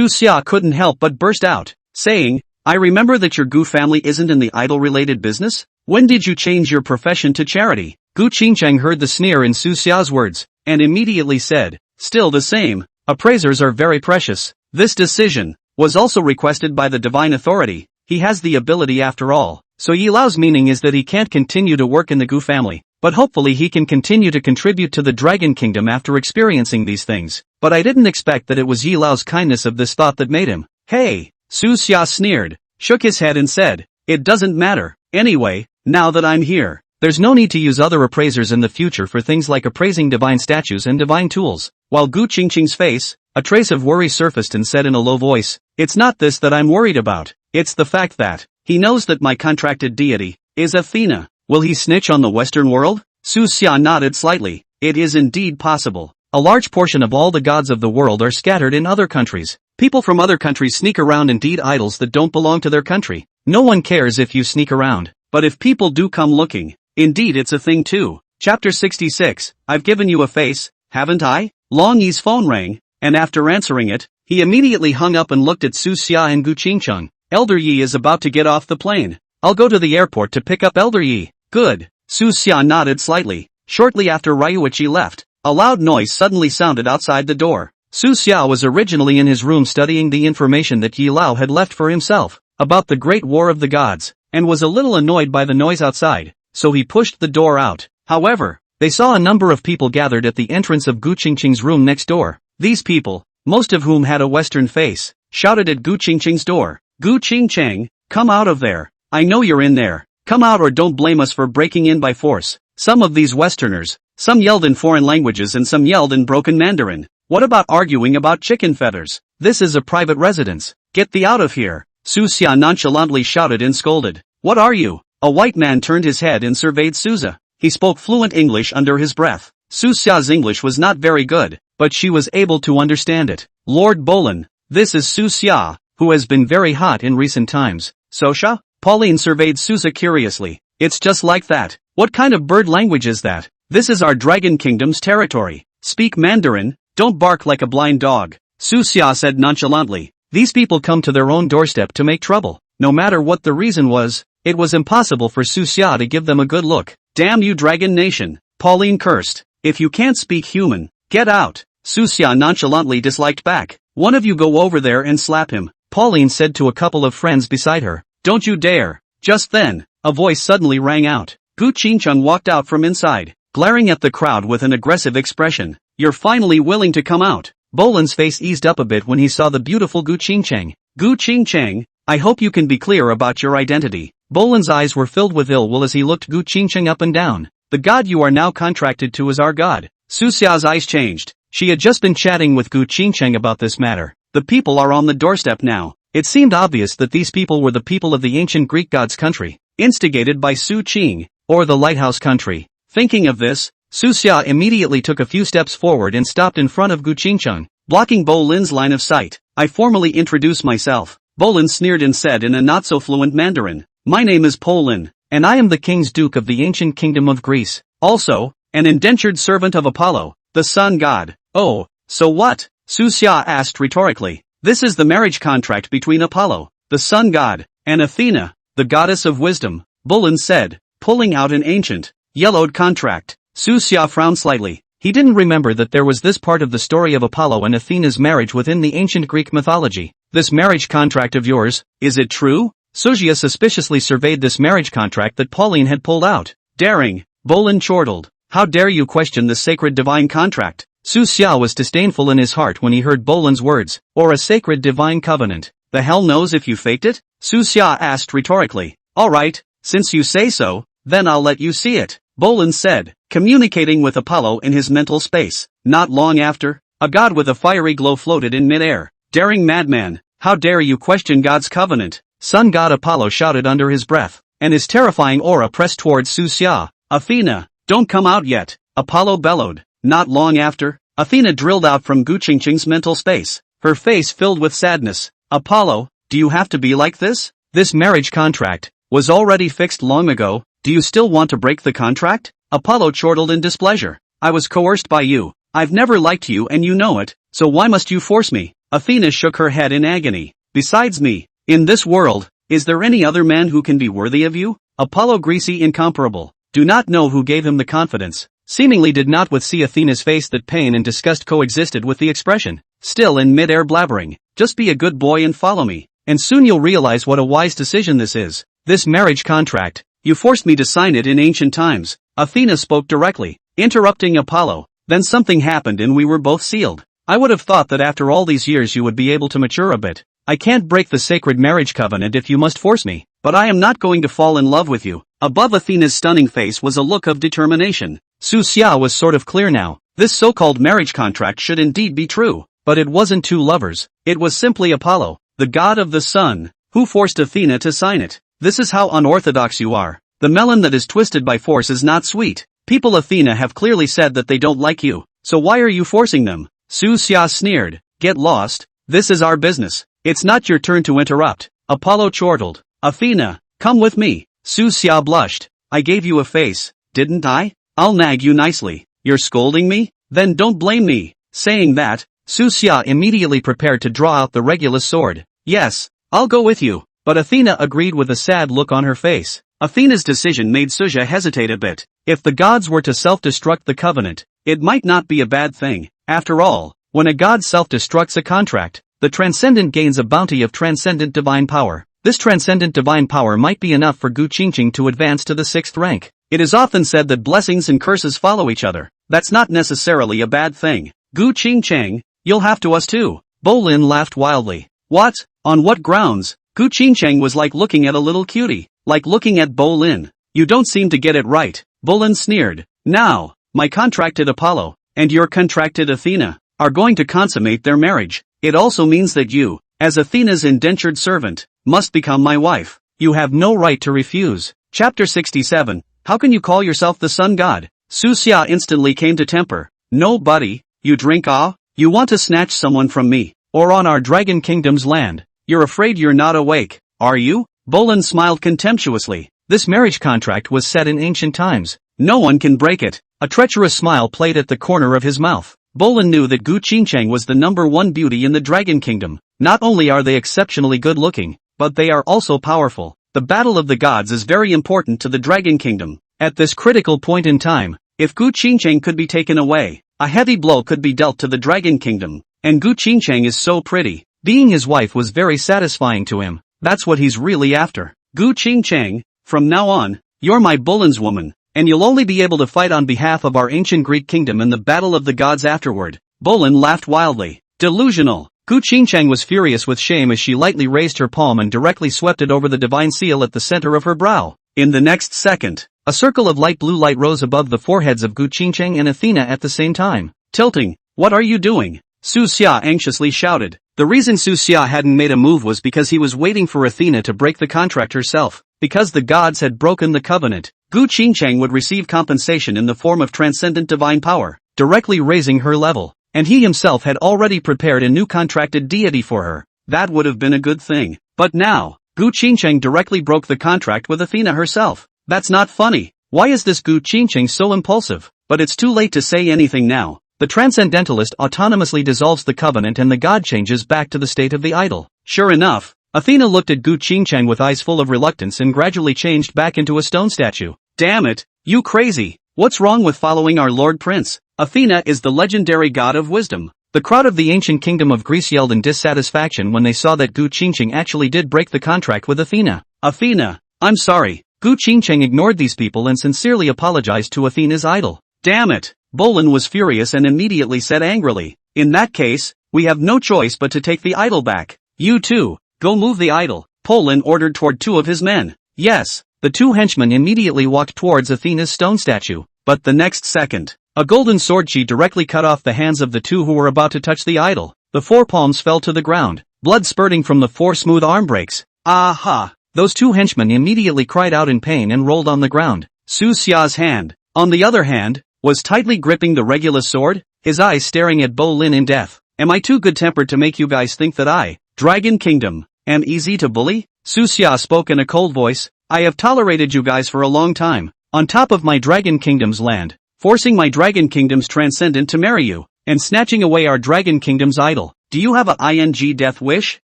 Xia couldn't help but burst out, saying, I remember that your Gu family isn't in the idol-related business? When did you change your profession to charity? Gu Qingcheng heard the sneer in Su Xia's words, and immediately said, still the same, appraisers are very precious. This decision was also requested by the divine authority. He has the ability after all. So Yi Lao's meaning is that he can't continue to work in the Gu family, but hopefully he can continue to contribute to the Dragon Kingdom after experiencing these things. But I didn't expect that it was Yi Lao's kindness of this thought that made him. Hey! Su Xia sneered, shook his head and said, it doesn't matter. Anyway, now that I'm here, there's no need to use other appraisers in the future for things like appraising divine statues and divine tools. While Gu Qingqing's face, a trace of worry surfaced and said in a low voice, it's not this that I'm worried about. It's the fact that he knows that my contracted deity is Athena. Will he snitch on the Western world? Su Xia nodded slightly. It is indeed possible. A large portion of all the gods of the world are scattered in other countries. People from other countries sneak around and deed idols that don't belong to their country. No one cares if you sneak around. But if people do come looking, indeed it's a thing too. Chapter 66, I've given you a face, haven't I? Long Yi's phone rang, and after answering it, he immediately hung up and looked at Su Xia and Gu Qingcheng. Elder Yi is about to get off the plane. I'll go to the airport to pick up Elder Yi. Good. Su Xia nodded slightly. Shortly after Ryuichi left, a loud noise suddenly sounded outside the door. Su Xia was originally in his room studying the information that Yi Lao had left for himself, about the Great War of the Gods, and was a little annoyed by the noise outside, so he pushed the door out. However, they saw a number of people gathered at the entrance of Gu Qingqing's room next door. These people, most of whom had a Western face, shouted at Gu Qingqing's door, Gu Qingcheng, come out of there. I know you're in there. Come out or don't blame us for breaking in by force. Some of these Westerners, some yelled in foreign languages and some yelled in broken Mandarin. What about arguing about chicken feathers? This is a private residence. Get thee out of here. Su Xia nonchalantly shouted and scolded. What are you? A white man turned his head and surveyed Souza. He spoke fluent English under his breath. Su Xia's English was not very good, but she was able to understand it. Lord Bolin, this is Su Xia, who has been very hot in recent times. Sosha? Pauline surveyed Souza curiously. It's just like that. What kind of bird language is that? This is our Dragon Kingdom's territory. Speak Mandarin, don't bark like a blind dog. Su Xia said nonchalantly. These people come to their own doorstep to make trouble. No matter what the reason was, it was impossible for Su Xia to give them a good look. Damn you Dragon Nation, Pauline cursed. If you can't speak human, get out. Su Xia nonchalantly disliked back. One of you go over there and slap him, Pauline said to a couple of friends beside her. Don't you dare. Just then, a voice suddenly rang out. Gu Qingcheng walked out from inside, glaring at the crowd with an aggressive expression. You're finally willing to come out. Bolin's face eased up a bit when he saw the beautiful Gu Qingcheng. Gu Qingcheng, I hope you can be clear about your identity. Bolin's eyes were filled with ill will as he looked Gu Qingcheng up and down. The god you are now contracted to is our god. Su Xia's eyes changed. She had just been chatting with Gu Qingcheng about this matter. The people are on the doorstep now. It seemed obvious that these people were the people of the ancient Greek god's country, instigated by Su Qing, or the lighthouse country. Thinking of this, Su Xia immediately took a few steps forward and stopped in front of Gu Qingcheng, blocking Bo Lin's line of sight. I formally introduce myself. Bo Lin sneered and said in a not-so-fluent Mandarin, "My name is Po Lin, and I am the King's Duke of the ancient kingdom of Greece. Also, an indentured servant of Apollo, the sun god." "Oh, so what?" Su Xia asked rhetorically. "This is the marriage contract between Apollo, the sun god, and Athena, the goddess of wisdom," Bo Lin said, pulling out an ancient, yellowed contract. Su Xia frowned slightly. He didn't remember that there was this part of the story of Apollo and Athena's marriage within the ancient Greek mythology. "This marriage contract of yours, is it true?" Su Xia suspiciously surveyed this marriage contract that Pauline had pulled out. "Daring," Bo Lin chortled. "How dare you question the sacred divine contract?" Su Xia was disdainful in his heart when he heard Bo Lin's words, "or a sacred divine covenant. The hell knows if you faked it?" Su Xia asked rhetorically. "Alright, since you say so, then I'll let you see it," Bo Lin said, communicating with Apollo in his mental space. Not long after, a god with a fiery glow floated in midair. "Daring madman, how dare you question God's covenant?" Sun god Apollo shouted under his breath, and his terrifying aura pressed towards Su Xia. "Athena, don't come out yet," Apollo bellowed. Not long after, Athena drilled out from Gu Qingcheng's mental space, her face filled with sadness. "Apollo, do you have to be like this? This marriage contract was already fixed long ago. Do you still want to break the contract?" Apollo chortled in displeasure. "I was coerced by you. I've never liked you and you know it, so why must you force me?" Athena shook her head in agony. "Besides me, in this world, is there any other man who can be worthy of you?" Apollo, greasy incomparable, do not know who gave him the confidence, seemingly did not see Athena's face that pain and disgust coexisted with the expression, still in mid-air blabbering, "Just be a good boy and follow me, and soon you'll realize what a wise decision this is. This marriage contract, you forced me to sign it in ancient times." Athena spoke directly, interrupting Apollo. "Then something happened and we were both sealed. I would have thought that after all these years you would be able to mature a bit. I can't break the sacred marriage covenant if you must force me, but I am not going to fall in love with you." Above Athena's stunning face was a look of determination. Su Xia was sort of clear now. This so-called marriage contract should indeed be true, but it wasn't two lovers, it was simply Apollo, the god of the sun, who forced Athena to sign it. "This is how unorthodox you are. The melon that is twisted by force is not sweet. People Athena have clearly said that they don't like you, so why are you forcing them?" Su Xia sneered. "Get lost, this is our business. It's not your turn to interrupt," Apollo chortled. "Athena, come with me." Su Xia blushed. "I gave you a face, didn't I? I'll nag you nicely." "You're scolding me? Then don't blame me." Saying that, Su Xia immediately prepared to draw out the Regulus sword. "Yes, I'll go with you." But Athena agreed with a sad look on her face. Athena's decision made Su Xia hesitate a bit. If the gods were to self-destruct the covenant, it might not be a bad thing. After all, when a god self-destructs a contract, the transcendent gains a bounty of transcendent divine power. This transcendent divine power might be enough for Gu Qingcheng to advance to the 6th rank. It is often said that blessings and curses follow each other. That's not necessarily a bad thing. "Gu Qingcheng, you'll have to us too." Bo Lin laughed wildly. "What? On what grounds?" Gu Qingcheng was like looking at a little cutie, like looking at Bo Lin. "You don't seem to get it right," Bo Lin sneered. "Now, my contracted Apollo, and your contracted Athena, are going to consummate their marriage. It also means that you, as Athena's indentured servant, must become my wife. You have no right to refuse." Chapter 67. How can you call yourself the sun god? Su Xia instantly came to temper. "No buddy, you drink ah? You want to snatch someone from me, or on our dragon kingdom's land. You're afraid you're not awake, are you?" Bo Lin smiled contemptuously. This marriage contract was set in ancient times. No one can break it. A treacherous smile played at the corner of his mouth. Bo Lin knew that Gu Qingcheng was the #1 beauty in the dragon kingdom. Not only are they exceptionally good looking, but they are also powerful. The battle of the gods is very important to the dragon kingdom. At this critical point in time, if Gu Qingcheng could be taken away, a heavy blow could be dealt to the dragon kingdom. And Gu Qingcheng is so pretty. Being his wife was very satisfying to him. That's what he's really after. "Gu Qingcheng, from now on, you're my Bo Lin's woman, and you'll only be able to fight on behalf of our ancient Greek kingdom in the battle of the gods afterward." Bo Lin laughed wildly. Delusional. Gu Qingcheng was furious with shame as she lightly raised her palm and directly swept it over the divine seal at the center of her brow. In the next second, a circle of light blue light rose above the foreheads of Gu Qingcheng and Athena at the same time. "Tilting, what are you doing?" Su Xia anxiously shouted. The reason Su Xia hadn't made a move was because he was waiting for Athena to break the contract herself. Because the gods had broken the covenant, Gu Qingchang would receive compensation in the form of transcendent divine power, directly raising her level, and he himself had already prepared a new contracted deity for her. That would have been a good thing. But now, Gu Qingchang directly broke the contract with Athena herself. That's not funny. Why is this Gu Qingchang so impulsive? But it's too late to say anything now. The transcendentalist autonomously dissolves the covenant and the god changes back to the state of the idol. Sure enough, Athena looked at Gu Qingchang with eyes full of reluctance and gradually changed back into a stone statue. Damn it, you crazy! What's wrong with following our Lord Prince? Athena is the legendary god of wisdom. The crowd of the ancient kingdom of Greece yelled in dissatisfaction when they saw that Gu Qingchang actually did break the contract with Athena. Athena, I'm sorry. Gu Qingchang ignored these people and sincerely apologized to Athena's idol. Damn it! Bolin was furious and immediately said angrily, in that case, we have no choice but to take the idol back. You too, go move the idol, Bolin ordered toward two of his men. Yes, the two henchmen immediately walked towards Athena's stone statue, but the next second, a golden sword chi directly cut off the hands of the two who were about to touch the idol. The four palms fell to the ground, blood spurting from the four smooth arm breaks. Aha! Those two henchmen immediately cried out in pain and rolled on the ground. Su Xia's hand, on the other hand, was tightly gripping the Regulus sword, his eyes staring at Bo Lin in death. Am I too good-tempered to make you guys think that I, Dragon Kingdom, am easy to bully? Su Xia spoke in a cold voice. I have tolerated you guys for a long time, on top of my Dragon Kingdom's land, forcing my Dragon Kingdom's transcendent to marry you, and snatching away our Dragon Kingdom's idol. Do you have a ing death wish?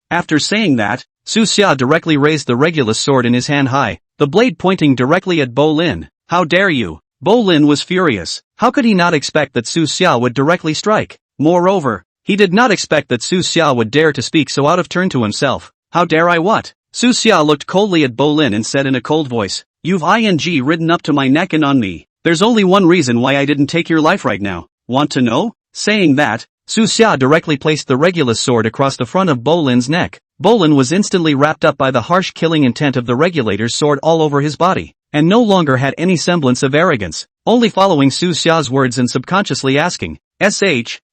After saying that, Su Xia directly raised the Regulus sword in his hand high, the blade pointing directly at Bo Lin. How dare you? Bo Lin was furious. How could he not expect that Su Xia would directly strike? Moreover, he did not expect that Su Xia would dare to speak so out of turn to himself. How dare I what? Su Xia looked coldly at Bo Lin and said in a cold voice, You've ing ridden up to my neck and on me. There's only one reason why I didn't take your life right now. Want to know? Saying that, Su Xia directly placed the Regulus sword across the front of Bo Lin's neck. Bo Lin was instantly wrapped up by the harsh killing intent of the Regulator's sword all over his body, and no longer had any semblance of arrogance, only following Su Xia's words and subconsciously asking,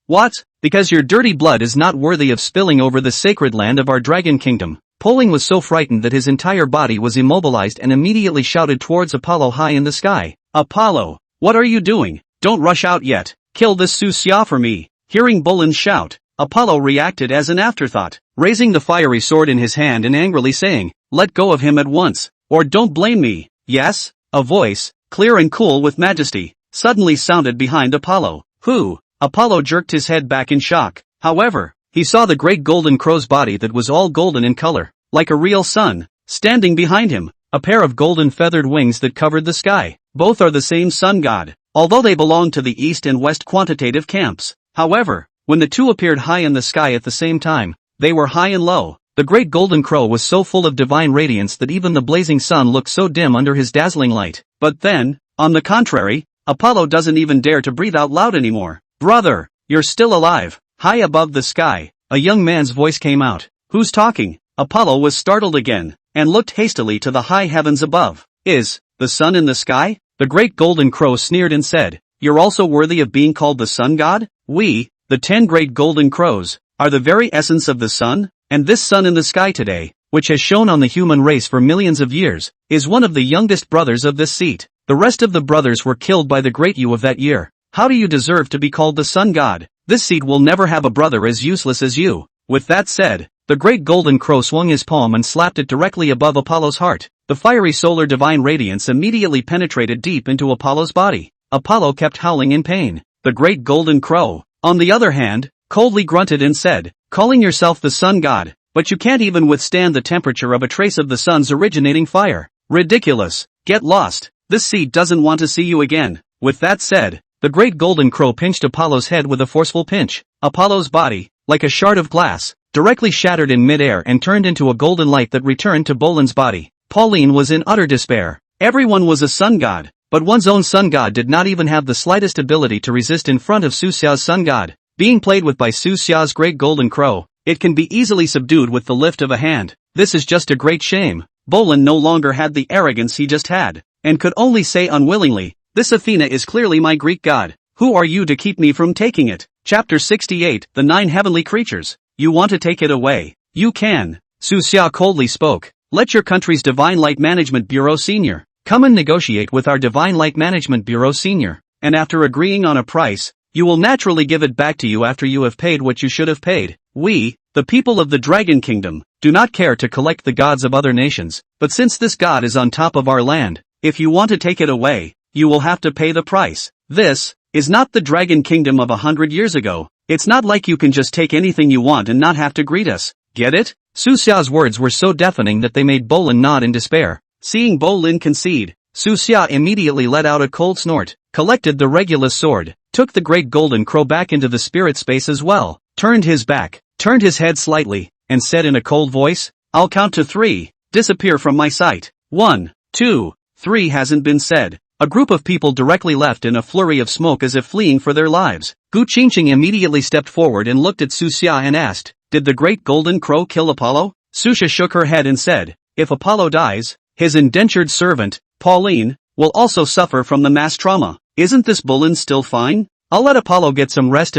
what? Because your dirty blood is not worthy of spilling over the sacred land of our Dragon Kingdom. Poling was so frightened that his entire body was immobilized and immediately shouted towards Apollo high in the sky. Apollo, what are you doing? Don't rush out yet. Kill this Su Xia for me. Hearing Bolin's shout, Apollo reacted as an afterthought, raising the fiery sword in his hand and angrily saying, Let go of him at once, or don't blame me. Yes? A voice, clear and cool with majesty, suddenly sounded behind Apollo. Who? Apollo jerked his head back in shock. However, he saw the great golden crow's body that was all golden in color, like a real sun, standing behind him, a pair of golden feathered wings that covered the sky. Both are the same sun god, although they belong to the east and west quantitative camps. However, when the two appeared high in the sky at the same time, they were high and low. The great golden crow was so full of divine radiance that even the blazing sun looked so dim under his dazzling light. But then, on the contrary, Apollo doesn't even dare to breathe out loud anymore. Brother, you're still alive. High above the sky, a young man's voice came out. Who's talking? Apollo was startled again, and looked hastily to the high heavens above. Is the sun in the sky? The great golden crow sneered and said, You're also worthy of being called the sun god? We, the 10 great golden crows, are the very essence of the sun, and this sun in the sky today, which has shone on the human race for millions of years, is one of the youngest brothers of this seat. The rest of the brothers were killed by the great Yu of that year. How do you deserve to be called the sun god? This seat will never have a brother as useless as you. With that said, the great golden crow swung his palm and slapped it directly above Apollo's heart. The fiery solar divine radiance immediately penetrated deep into Apollo's body. Apollo kept howling in pain. The great golden crow, on the other hand, coldly grunted and said, Calling yourself the sun god, but you can't even withstand the temperature of a trace of the sun's originating fire. Ridiculous. Get lost. This seat doesn't want to see you again. With that said, the great golden crow pinched Apollo's head with a forceful pinch. Apollo's body, like a shard of glass, directly shattered in midair and turned into a golden light that returned to Bolin's body. Pauline was in utter despair. Everyone was a sun god, but one's own sun god did not even have the slightest ability to resist in front of Su Xia's sun god. Being played with by Su Xia's great golden crow, it can be easily subdued with the lift of a hand. This is just a great shame. Bolin no longer had the arrogance he just had, and could only say unwillingly, This Athena is clearly my Greek god. Who are you to keep me from taking it? Chapter 68, The 9 Heavenly Creatures. You want to take it away? You can. Su Xia coldly spoke. Let your country's Divine Light Management Bureau Senior Come and negotiate with our Divine Light Management Bureau Senior. And after agreeing on a price, you will naturally give it back to you after you have paid what you should have paid. We, the people of the Dragon Kingdom, do not care to collect the gods of other nations, but since this god is on top of our land, if you want to take it away, you will have to pay the price. This is not the Dragon Kingdom of 100 years ago. It's not like you can just take anything you want and not have to greet us. Get it? Su Xia's words were so deafening that they made Bolin nod in despair. Seeing Bolin concede, Su Xia immediately let out a cold snort, collected the Regulus sword, took the great golden crow back into the spirit space as well, turned his back, turned his head slightly, and said in a cold voice, "I'll count to 3, disappear from my sight. 1, 2, 3 hasn't been said." A group of people directly left in a flurry of smoke as if fleeing for their lives. Gu Qingqing immediately stepped forward and looked at Su Xia and asked, "Did the great golden crow kill Apollo?" Su Xia shook her head and said, "If Apollo dies, his indentured servant, Pauline, will also suffer from the mass trauma. Isn't this Bolin still fine? I'll let Apollo get some rest,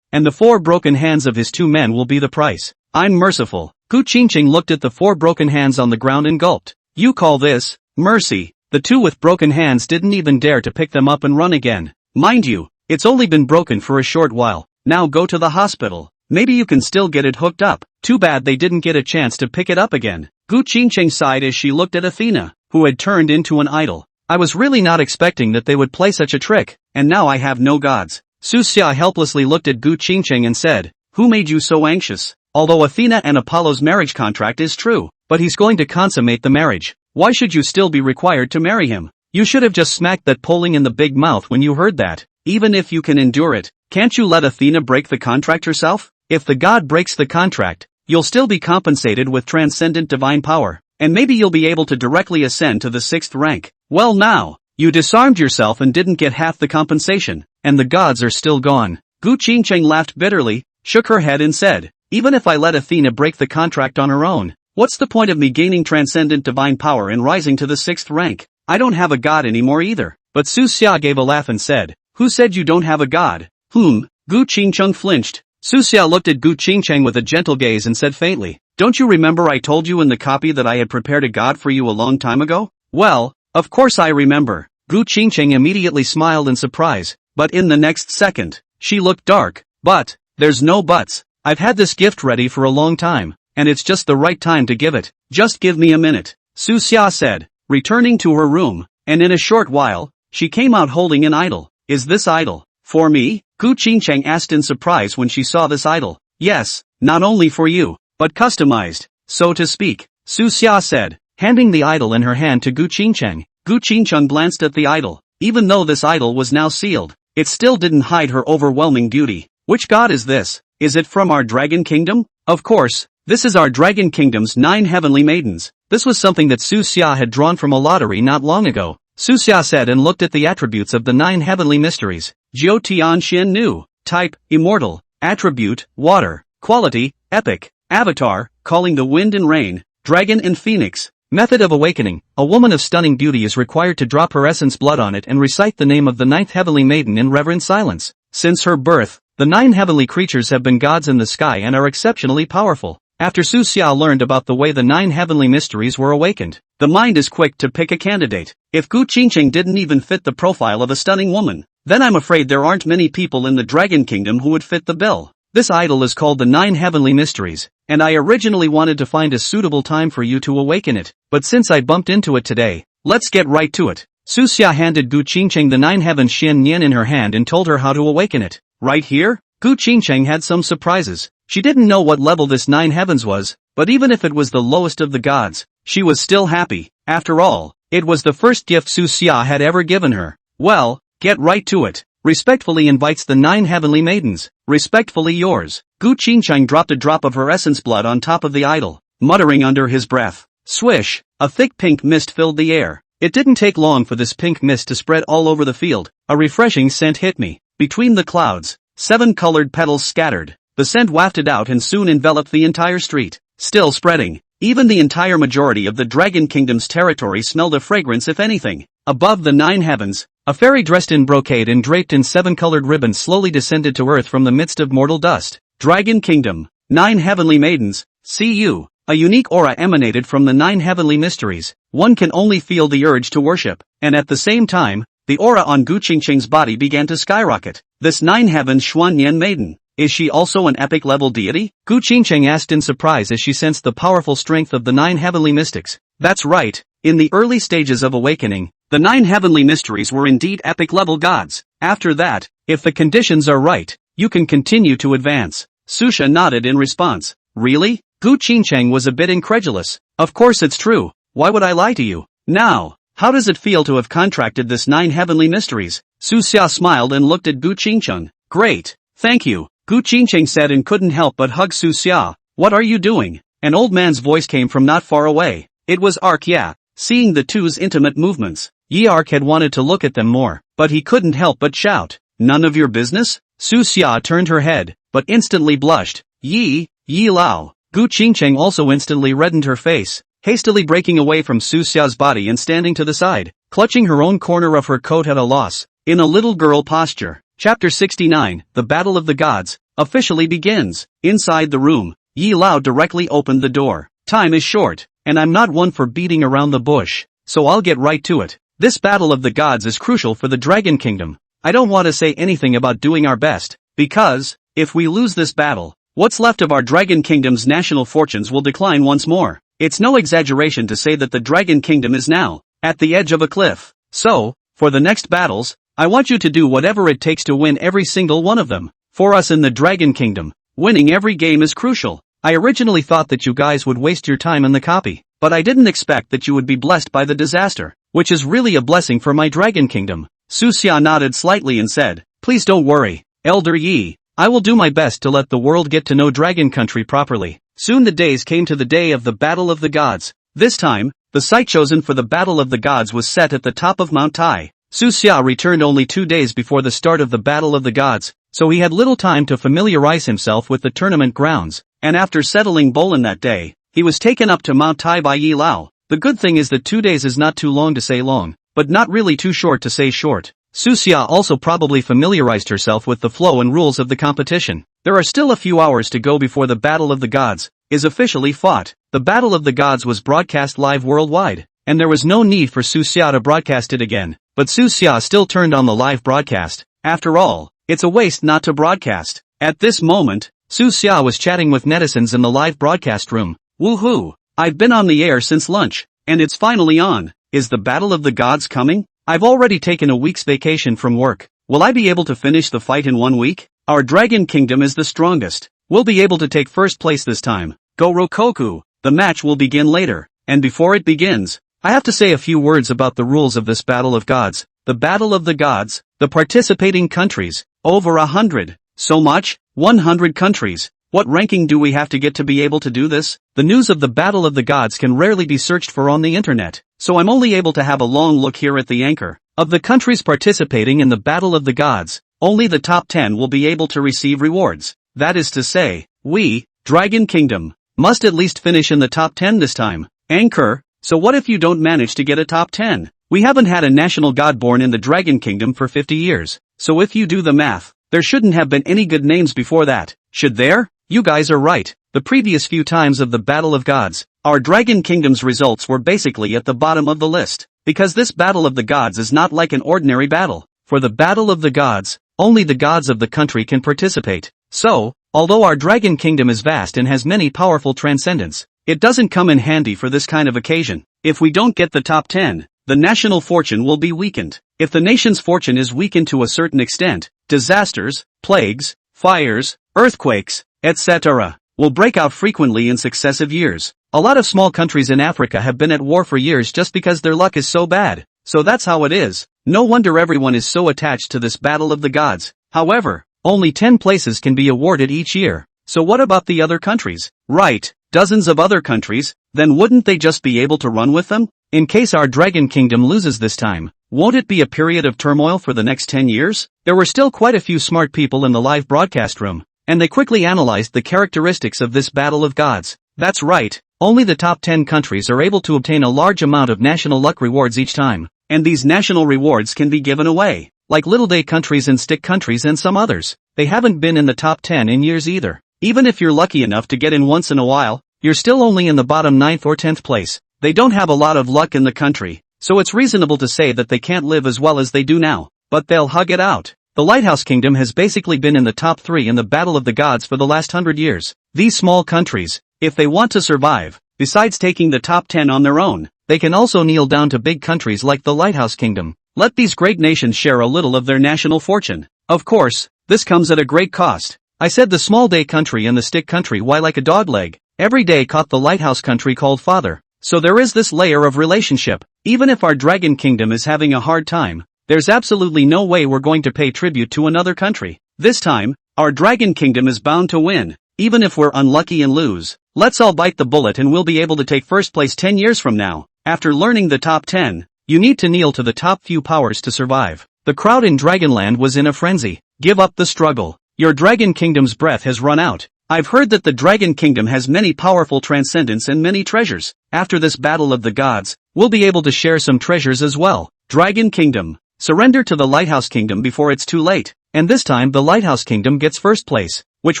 and the 4 broken hands of his 2 men will be the price. I'm merciful." Gu Qingqing looked at the 4 broken hands on the ground and gulped. "You call this mercy?" The 2 with broken hands didn't even dare to pick them up and run again. "Mind you, it's only been broken for a short while. Now go to the hospital. Maybe you can still get it hooked up." Too bad they didn't get a chance to pick it up again. Gu Qingqing sighed as she looked at Athena, who had turned into an idol. "I was really not expecting that they would play such a trick, and now I have no gods." Su Xia helplessly looked at Gu Qingqing and said, "Who made you so anxious? Although Athena and Apollo's marriage contract is true, but he's going to consummate the marriage. Why should you still be required to marry him? You should have just smacked that Poling in the big mouth when you heard that. Even if you can endure it, can't you let Athena break the contract herself? If the god breaks the contract, you'll still be compensated with transcendent divine power, and maybe you'll be able to directly ascend to the 6th rank. Well now, you disarmed yourself and didn't get half the compensation, and the gods are still gone." Gu Qingqing laughed bitterly, shook her head and said, "Even if I let Athena break the contract on her own, what's the point of me gaining transcendent divine power and rising to the 6th rank? I don't have a god anymore either." But Su Xia gave a laugh and said, "Who said you don't have a god?" Gu Qingqing flinched. Su Xia looked at Gu Qingqing with a gentle gaze and said faintly, "Don't you remember I told you in the copy that I had prepared a god for you a long time ago?" "Well, of course I remember." Gu Qingqing immediately smiled in surprise, but in the next second, she looked dark. "But, there's no buts. I've had this gift ready for a long time, and it's just the right time to give it. Just give me a minute," Su Xia said, returning to her room, and in a short while, she came out holding an idol. "Is this idol for me?" Gu Qingqing asked in surprise when she saw this idol. "Yes, not only for you, but customized, so to speak," Su Xia said, handing the idol in her hand to Gu Qingqing. Gu Qingqing glanced at the idol. Even though this idol was now sealed, it still didn't hide her overwhelming beauty. "Which god is this? Is it from our Dragon Kingdom?" "Of course, this is our Dragon Kingdom's 9 heavenly maidens." This was something that Su Xia had drawn from a lottery not long ago. Su Xia said and looked at the attributes of the 9 heavenly mysteries. Jiu Tian Xin Nu. Type, immortal. Attribute, water. Quality, epic. Avatar, calling the wind and rain. Dragon and phoenix. Method of awakening. A woman of stunning beauty is required to drop her essence blood on it and recite the name of the 9th heavenly maiden in reverent silence. Since her birth, the 9 heavenly creatures have been gods in the sky and are exceptionally powerful. After Su Xia learned about the way the 9 heavenly mysteries were awakened, the mind is quick to pick a candidate. If Gu Qingqing didn't even fit the profile of a stunning woman, then I'm afraid there aren't many people in the Dragon Kingdom who would fit the bill. This idol is called the 9 heavenly mysteries, and I originally wanted to find a suitable time for you to awaken it, but since I bumped into it today, let's get right to it. Su Xia handed Gu Qingqing the 9 heaven Xin Nian in her hand and told her how to awaken it. Right here? Gu Qingqing had some surprises. She didn't know what level this 9 heavens was, but even if it was the lowest of the gods, she was still happy. After all, it was the first gift Su Xia had ever given her. "Well, get right to it." Respectfully invites the 9 heavenly maidens. Respectfully yours. Gu Qingqing dropped a drop of her essence blood on top of the idol, muttering under his breath. Swish, a thick pink mist filled the air. It didn't take long for this pink mist to spread all over the field. A refreshing scent hit me. Between the clouds, 7 colored petals scattered. The scent wafted out and soon enveloped the entire street. Still spreading. Even the entire majority of the Dragon Kingdom's territory smelled of fragrance if anything. Above the 9 heavens, a fairy dressed in brocade and draped in 7 colored ribbons slowly descended to earth from the midst of mortal dust. Dragon Kingdom, 9 heavenly maidens, see you. A unique aura emanated from the 9 heavenly mysteries. One can only feel the urge to worship, and at the same time, the aura on Gu Qingqing's body began to skyrocket. This 9 heavens Xuannian maiden, is she also an epic level deity? Gu Qingqing asked in surprise as she sensed the powerful strength of the 9 heavenly mystics. That's right, in the early stages of awakening, the 9 heavenly mysteries were indeed epic level gods. After that, if the conditions are right, you can continue to advance. Susha nodded in response. Really? Gu Qingqing was a bit incredulous. Of course it's true, why would I lie to you? Now, how does it feel to have contracted this 9 heavenly mysteries? Su Xia smiled and looked at Gu Qingqing. Great, thank you, Gu Qingqing said and couldn't help but hug Su Xia. What are you doing? An old man's voice came from not far away. It was Ark Ya. Seeing the two's intimate movements, Yi Ark had wanted to look at them more, but he couldn't help but shout. None of your business? Su Xia turned her head, but instantly blushed. Yi Lao. Gu Qingqing also instantly reddened her face, hastily breaking away from Su Xia's body and standing to the side, clutching her own corner of her coat at a loss, in a little girl posture. Chapter 69, The Battle of the Gods, officially begins. Inside the room, Yi Lao directly opened the door. Time is short, and I'm not one for beating around the bush, so I'll get right to it. This battle of the gods is crucial for the Dragon Kingdom. I don't want to say anything about doing our best, because, if we lose this battle, what's left of our Dragon Kingdom's national fortunes will decline once more. It's no exaggeration to say that the Dragon Kingdom is now at the edge of a cliff. So, for the next battles, I want you to do whatever it takes to win every single one of them. For us in the Dragon Kingdom, winning every game is crucial. I originally thought that you guys would waste your time in the copy, but I didn't expect that you would be blessed by the disaster, which is really a blessing for my Dragon Kingdom. Su Xia nodded slightly and said, Please don't worry, Elder Yi. I will do my best to let the world get to know Dragon Country properly. Soon the days came to the day of the Battle of the Gods. This time, the site chosen for the Battle of the Gods was set at the top of Mount Tai. Su Xia returned only 2 days before the start of the Battle of the Gods, so he had little time to familiarize himself with the tournament grounds, and after settling Bolin that day, he was taken up to Mount Tai by Yi Lao. The good thing is that 2 days is not too long to say long, but not really too short to say short. Su Xia also probably familiarized herself with the flow and rules of the competition. There are still a few hours to go before the Battle of the Gods is officially fought. The Battle of the Gods was broadcast live worldwide, and there was no need for Su Xia to broadcast it again, but Su Xia still turned on the live broadcast. After all, it's a waste not to broadcast. At this moment, Su Xia was chatting with netizens in the live broadcast room. Woohoo! I've been on the air since lunch, and it's finally on. Is the Battle of the Gods coming? I've already taken a week's vacation from work. Will I be able to finish the fight in 1 week? Our Dragon Kingdom is the strongest. We'll be able to take first place this time. Go Rokoku! The match will begin later, and before it begins, I have to say a few words about the rules of this Battle of Gods. The Battle of the Gods, the participating countries, over 100. So much? 100 countries. What ranking do we have to get to be able to do this? The news of the Battle of the Gods can rarely be searched for on the internet, so I'm only able to have a long look here at the anchor. Of the countries participating in the Battle of the Gods, only the top 10 will be able to receive rewards. That is to say, we, Dragon Kingdom, must at least finish in the top 10 this time. Anchor, so what if you don't manage to get a top 10? We haven't had a national god born in the Dragon Kingdom for 50 years, so if you do the math, there shouldn't have been any good names before that, should there? You guys are right. The previous few times of the Battle of Gods, our Dragon Kingdom's results were basically at the bottom of the list. Because this Battle of the Gods is not like an ordinary battle. For the Battle of the Gods, only the gods of the country can participate. So, although our Dragon Kingdom is vast and has many powerful transcendents, it doesn't come in handy for this kind of occasion. If we don't get the top 10, the national fortune will be weakened. If the nation's fortune is weakened to a certain extent, disasters, plagues, fires, earthquakes, etc., will break out frequently in successive years. A lot of small countries in Africa have been at war for years just because their luck is so bad. So that's how it is. No wonder everyone is so attached to this Battle of the Gods. However, only 10 places can be awarded each year. So what about the other countries? Right, dozens of other countries, then wouldn't they just be able to run with them? In case our Dragon Kingdom loses this time, won't it be a period of turmoil for the next 10 years? There were still quite a few smart people in the live broadcast room, and they quickly analyzed the characteristics of this Battle of Gods. That's right, only the top 10 countries are able to obtain a large amount of national luck rewards each time, and these national rewards can be given away, like Little Day countries and Stick countries and some others. They haven't been in the top 10 in years either. Even if you're lucky enough to get in once in a while, you're still only in the bottom 9th or 10th place. They don't have a lot of luck in the country, so it's reasonable to say that they can't live as well as they do now, but they'll hug it out. The Lighthouse Kingdom has basically been in the top 3 in the Battle of the Gods for the last 100 years. These small countries, if they want to survive, besides taking the top 10 on their own, they can also kneel down to big countries like the Lighthouse Kingdom. Let these great nations share a little of their national fortune. Of course, this comes at a great cost. I said the small day country and the stick country, why, like a dog leg. Every day caught the Lighthouse country called father. So there is this layer of relationship. Even if our Dragon Kingdom is having a hard time, there's absolutely no way we're going to pay tribute to another country. This time, our Dragon Kingdom is bound to win. Even if we're unlucky and lose, let's all bite the bullet and we'll be able to take first place 10 years from now. After learning the top 10, you need to kneel to the top few powers to survive. The crowd in Dragonland was in a frenzy. Give up the struggle. Your Dragon Kingdom's breath has run out. I've heard that the Dragon Kingdom has many powerful transcendents and many treasures. After this battle of the gods, we'll be able to share some treasures as well. Dragon Kingdom, surrender to the Lighthouse Kingdom before it's too late. And this time the Lighthouse Kingdom gets first place, which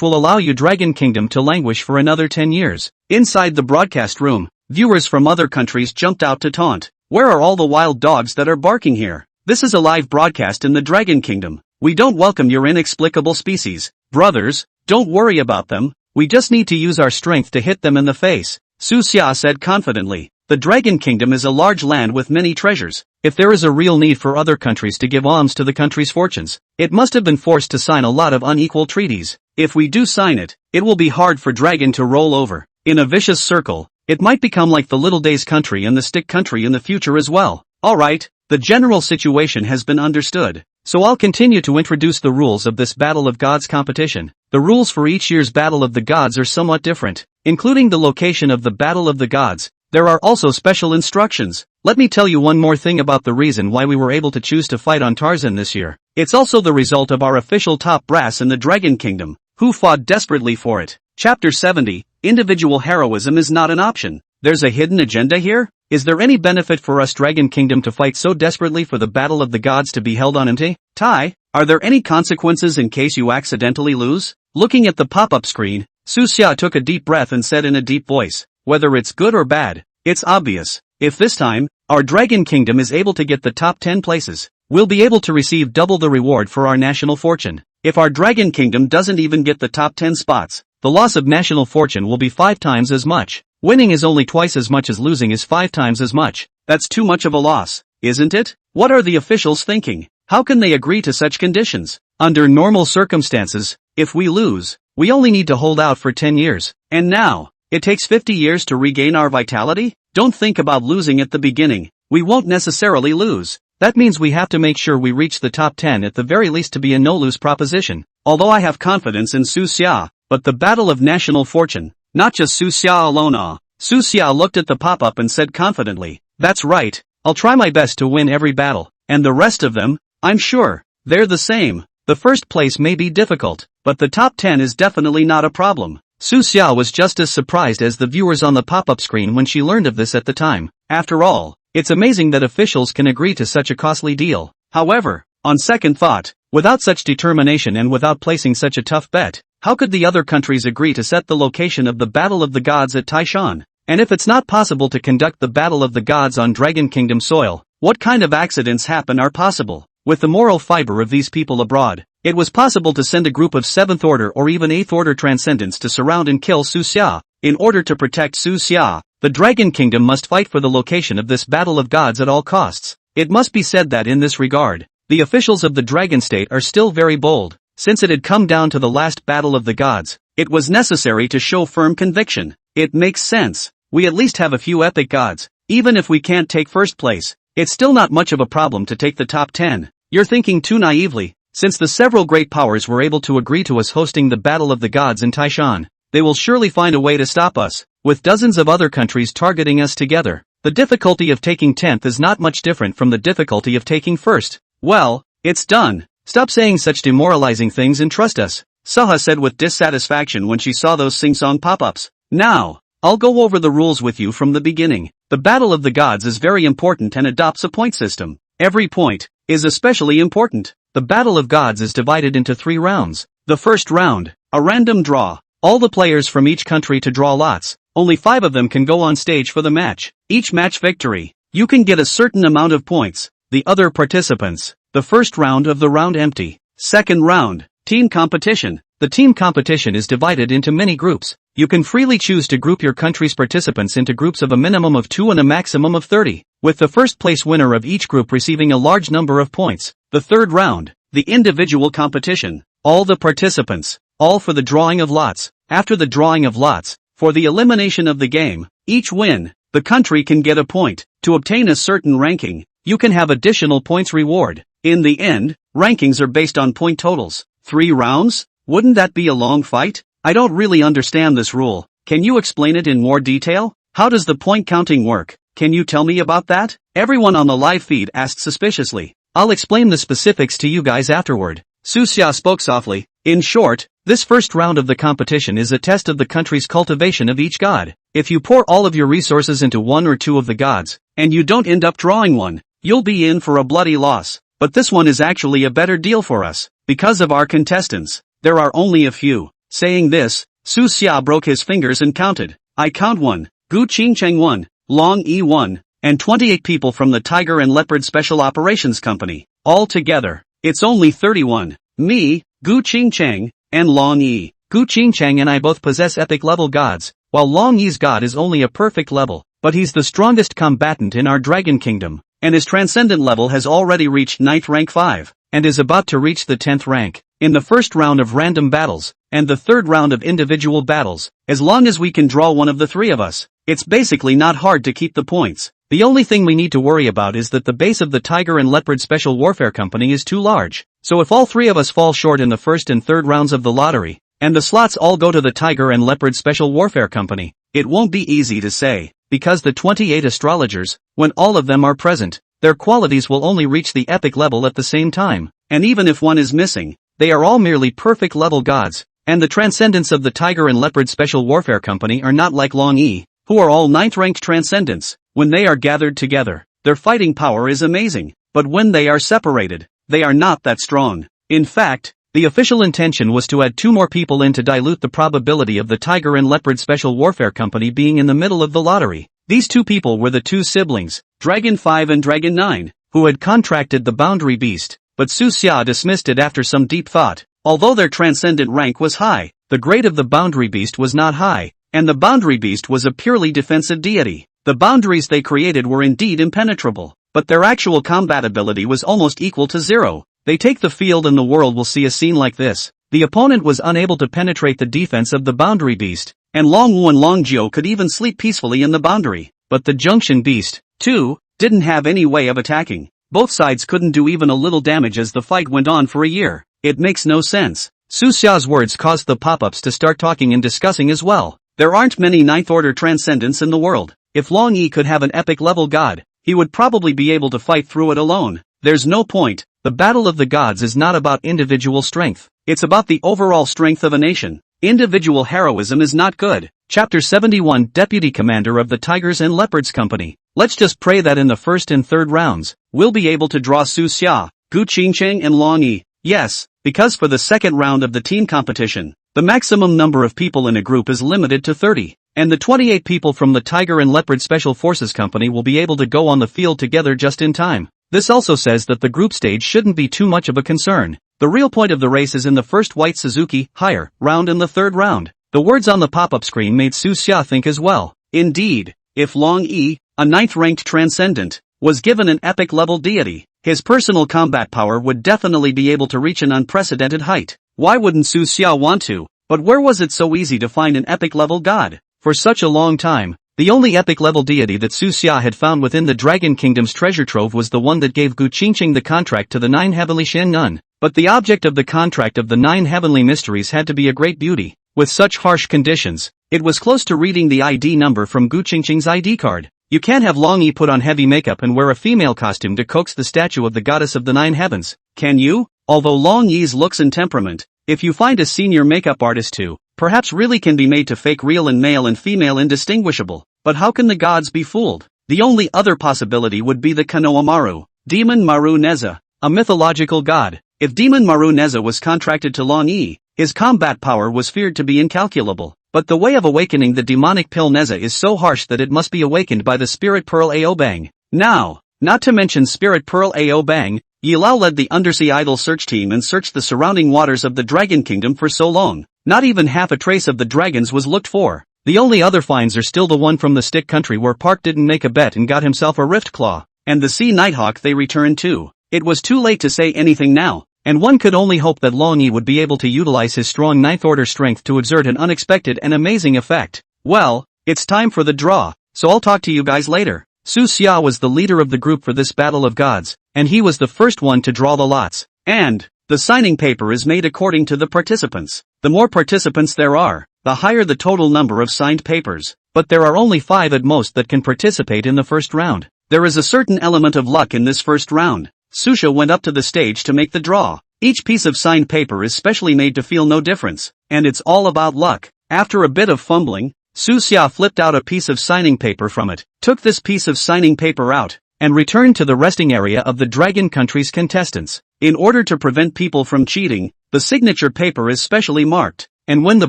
will allow you Dragon Kingdom to languish for another 10 years. Inside the broadcast room, viewers from other countries jumped out to taunt. Where are all the wild dogs that are barking here? This is a live broadcast in the Dragon Kingdom. We don't welcome your inexplicable species. Brothers, don't worry about them. We just need to use our strength to hit them in the face. Su Xia said confidently. The Dragon Kingdom is a large land with many treasures. If there is a real need for other countries to give alms to the country's fortunes, it must have been forced to sign a lot of unequal treaties. If we do sign it, it will be hard for Dragon to roll over. In a vicious circle, it might become like the Little Days country and the Stick country in the future as well. Alright, the general situation has been understood. So I'll continue to introduce the rules of this Battle of Gods competition. The rules for each year's Battle of the Gods are somewhat different, including the location of the Battle of the Gods. There are also special instructions. Let me tell you one more thing about the reason why we were able to choose to fight on Tarzan this year. It's also the result of our official top brass in the Dragon Kingdom, who fought desperately for it. Chapter 70, Individual Heroism is not an option. There's a hidden agenda here? Is there any benefit for us Dragon Kingdom to fight so desperately for the Battle of the Gods to be held on MT? Tai, are there any consequences in case you accidentally lose? Looking at the pop-up screen, Su Xia took a deep breath and said in a deep voice, whether it's good or bad, it's obvious. If this time, our Dragon Kingdom is able to get the top 10 places, we'll be able to receive double the reward for our national fortune. If our Dragon Kingdom doesn't even get the top 10 spots, the loss of national fortune will be 5 times as much. Winning is only twice as much as losing is 5 times as much. That's too much of a loss, isn't it? What are the officials thinking? How can they agree to such conditions? Under normal circumstances, if we lose, we only need to hold out for 10 years. And now, it takes 50 years to regain our vitality? Don't think about losing at the beginning. We won't necessarily lose. That means we have to make sure we reach the top 10 at the very least to be a no-lose proposition. Although I have confidence in Su Xia, but the battle of national fortune, not just Su Xia alone. Su Xia looked at the pop-up and said confidently, that's right, I'll try my best to win every battle, and the rest of them, I'm sure, they're the same. The first place may be difficult, but the top 10 is definitely not a problem. Su Xia was just as surprised as the viewers on the pop-up screen when she learned of this at the time. After all, it's amazing that officials can agree to such a costly deal. However, on second thought, without such determination and without placing such a tough bet, how could the other countries agree to set the location of the Battle of the Gods at Taishan? And if it's not possible to conduct the Battle of the Gods on Dragon Kingdom soil, what kind of accidents are possible? With the moral fiber of these people abroad, it was possible to send a group of 7th order or even 8th order transcendents to surround and kill Su Xia. In order to protect Su Xia, the Dragon Kingdom must fight for the location of this Battle of Gods at all costs. It must be said that in this regard, the officials of the Dragon State are still very bold. Since it had come down to the last Battle of the Gods, it was necessary to show firm conviction. It makes sense. We at least have a few epic gods. Even if we can't take first place, it's still not much of a problem to take the top 10. You're thinking too naively. Since the several great powers were able to agree to us hosting the Battle of the Gods in Taishan, they will surely find a way to stop us, with dozens of other countries targeting us together. The difficulty of taking 10th is not much different from the difficulty of taking first. Well, it's done. Stop saying such demoralizing things and trust us, Saha said with dissatisfaction when she saw those sing-song pop-ups. Now, I'll go over the rules with you from the beginning. The Battle of the Gods is very important and adopts a point system. Every point is especially important. The Battle of Gods is divided into 3 rounds. The first round, a random draw. All the players from each country to draw lots. only 5 of them can go on stage for the match. Each match victory, you can get a certain amount of points. The other participants. The first round of the round empty. Second round, team competition. The team competition is divided into many groups. You can freely choose to group your country's participants into groups of a minimum of 2 and a maximum of 30, with the first place winner of each group receiving a large number of points. The third round, the individual competition. All the participants, all for the drawing of lots. After the drawing of lots, for the elimination of the game, each win, the country can get a point. To obtain a certain ranking, you can have additional points reward. In the end, rankings are based on point totals. 3 rounds? Wouldn't that be a long fight? I don't really understand this rule. Can you explain it in more detail? How does the point counting work? Can you tell me about that? Everyone on the live feed asked suspiciously. I'll explain the specifics to you guys afterward. Suxia spoke softly. In short, this first round of the competition is a test of the country's cultivation of each god. If you pour all of your resources into 1 or 2 of the gods, and you don't end up drawing one, you'll be in for a bloody loss. But this one is actually a better deal for us, because of our contestants. There are only a few. Saying this, Su Xia broke his fingers and counted. I count 1, Gu Qingcheng 1, Long Yi 1, and 28 people from the Tiger and Leopard Special Operations Company. All together, it's only 31. Me, Gu Qingcheng, and Long Yi. Gu Qingcheng and I both possess epic level gods, while Long Yi's god is only a perfect level, but he's the strongest combatant in our Dragon Kingdom, and his transcendent level has already reached 9th rank 5, and is about to reach the 10th rank. In the first round of random battles, and the third round of individual battles, as long as we can draw one of the 3 of us, it's basically not hard to keep the points. The only thing we need to worry about is that the base of the Tiger and Leopard Special Warfare Company is too large. So if all 3 of us fall short in the first and third rounds of the lottery, and the slots all go to the Tiger and Leopard Special Warfare Company, it won't be easy to say, because the 28 astrologers, when all of them are present, their qualities will only reach the epic level at the same time, and even if one is missing, they are all merely perfect level gods, and the transcendents of the Tiger and Leopard Special Warfare Company are not like Long Yi, who are all 9th ranked transcendents. When they are gathered together, their fighting power is amazing, but when they are separated, they are not that strong. In fact, the official intention was to add 2 more people in to dilute the probability of the Tiger and Leopard Special Warfare Company being in the middle of the lottery. These 2 people were the 2 siblings, Dragon 5 and Dragon 9, who had contracted the Boundary Beast. But Su Xia dismissed it after some deep thought. Although their transcendent rank was high, the grade of the Boundary Beast was not high, and the Boundary Beast was a purely defensive deity. The boundaries they created were indeed impenetrable, but their actual combat ability was almost equal to 0. They take the field and the world will see a scene like this. The opponent was unable to penetrate the defense of the Boundary Beast, and Long Wu and Long Jiu could even sleep peacefully in the boundary. But the Junction Beast, too, didn't have any way of attacking. Both sides couldn't do even a little damage as the fight went on for a year. It makes no sense. Su Xia's words caused the pop-ups to start talking and discussing as well. There aren't many 9th order transcendents in the world. If Long Yi could have an epic level god, he would probably be able to fight through it alone. There's no point. The battle of the gods is not about individual strength. It's about the overall strength of a nation. Individual heroism is not good. Chapter 71 Deputy Commander of the Tigers and Leopards Company. Let's just pray that in the first and third rounds, we'll be able to draw Su Xia, Gu Qingcheng and Long Yi. Yes, because for the second round of the team competition, the maximum number of people in a group is limited to 30, and the 28 people from the Tiger and Leopard Special Forces Company will be able to go on the field together just in time. This also says that the group stage shouldn't be too much of a concern. The real point of the race is in the first White Suzuki, higher, round in the third round. The words on the pop-up screen made Su Xia think as well. Indeed, if Long Yi, a 9th ranked transcendent, was given an epic level deity, his personal combat power would definitely be able to reach an unprecedented height. Why wouldn't Su Xia want to? But where was it so easy to find an epic level god? For such a long time, the only epic level deity that Su Xia had found within the Dragon Kingdom's treasure trove was the one that gave Gu Qingcheng the contract to the 9 heavenly Shen Nun. But the object of the contract of the 9 heavenly mysteries had to be a great beauty. With such harsh conditions, it was close to reading the ID number from Gu Qingcheng's ID card. You can't have Long Yi put on heavy makeup and wear a female costume to coax the statue of the goddess of the 9 heavens, can you? Although Long Yi's looks and temperament, if you find a senior makeup artist who, perhaps really can be made to fake real and male and female indistinguishable, but how can the gods be fooled? The only other possibility would be the Kanoa Maru, Demon Maru Neza, a mythological god. If Demon Maru Neza was contracted to Long Yi, his combat power was feared to be incalculable. but the way of awakening the demonic pill Neza is so harsh that it must be awakened by the spirit pearl Aobang. Now, not to mention spirit pearl Aobang, Yilao led the undersea idol search team and searched the surrounding waters of the Dragon Kingdom for so long. Not even half a trace of the dragons was looked for. The only other finds are still the one from the Stick Country where Park didn't make a bet and got himself a Rift Claw, and the Sea Nighthawk they returned to. It was too late to say anything now, and one could only hope that Long Yi would be able to utilize his strong ninth order strength to exert an unexpected and amazing effect. Well, it's time for the draw, so I'll talk to you guys later. Su Xia was the leader of the group for this battle of gods, and he was the first one to draw the lots. And the signing paper is made according to the participants. The more participants there are, the higher the total number of signed papers. But there are only 5 at most that can participate in the first round. There is a certain element of luck in this first round. Susha went up to the stage to make the draw. Each piece of signed paper is specially made to feel no difference, and it's all about luck. After a bit of fumbling, Su Xia flipped out a piece of signing paper from it, took this piece of signing paper out, and returned to the resting area of the Dragon Country's contestants. In order to prevent people from cheating, the signature paper is specially marked, and when the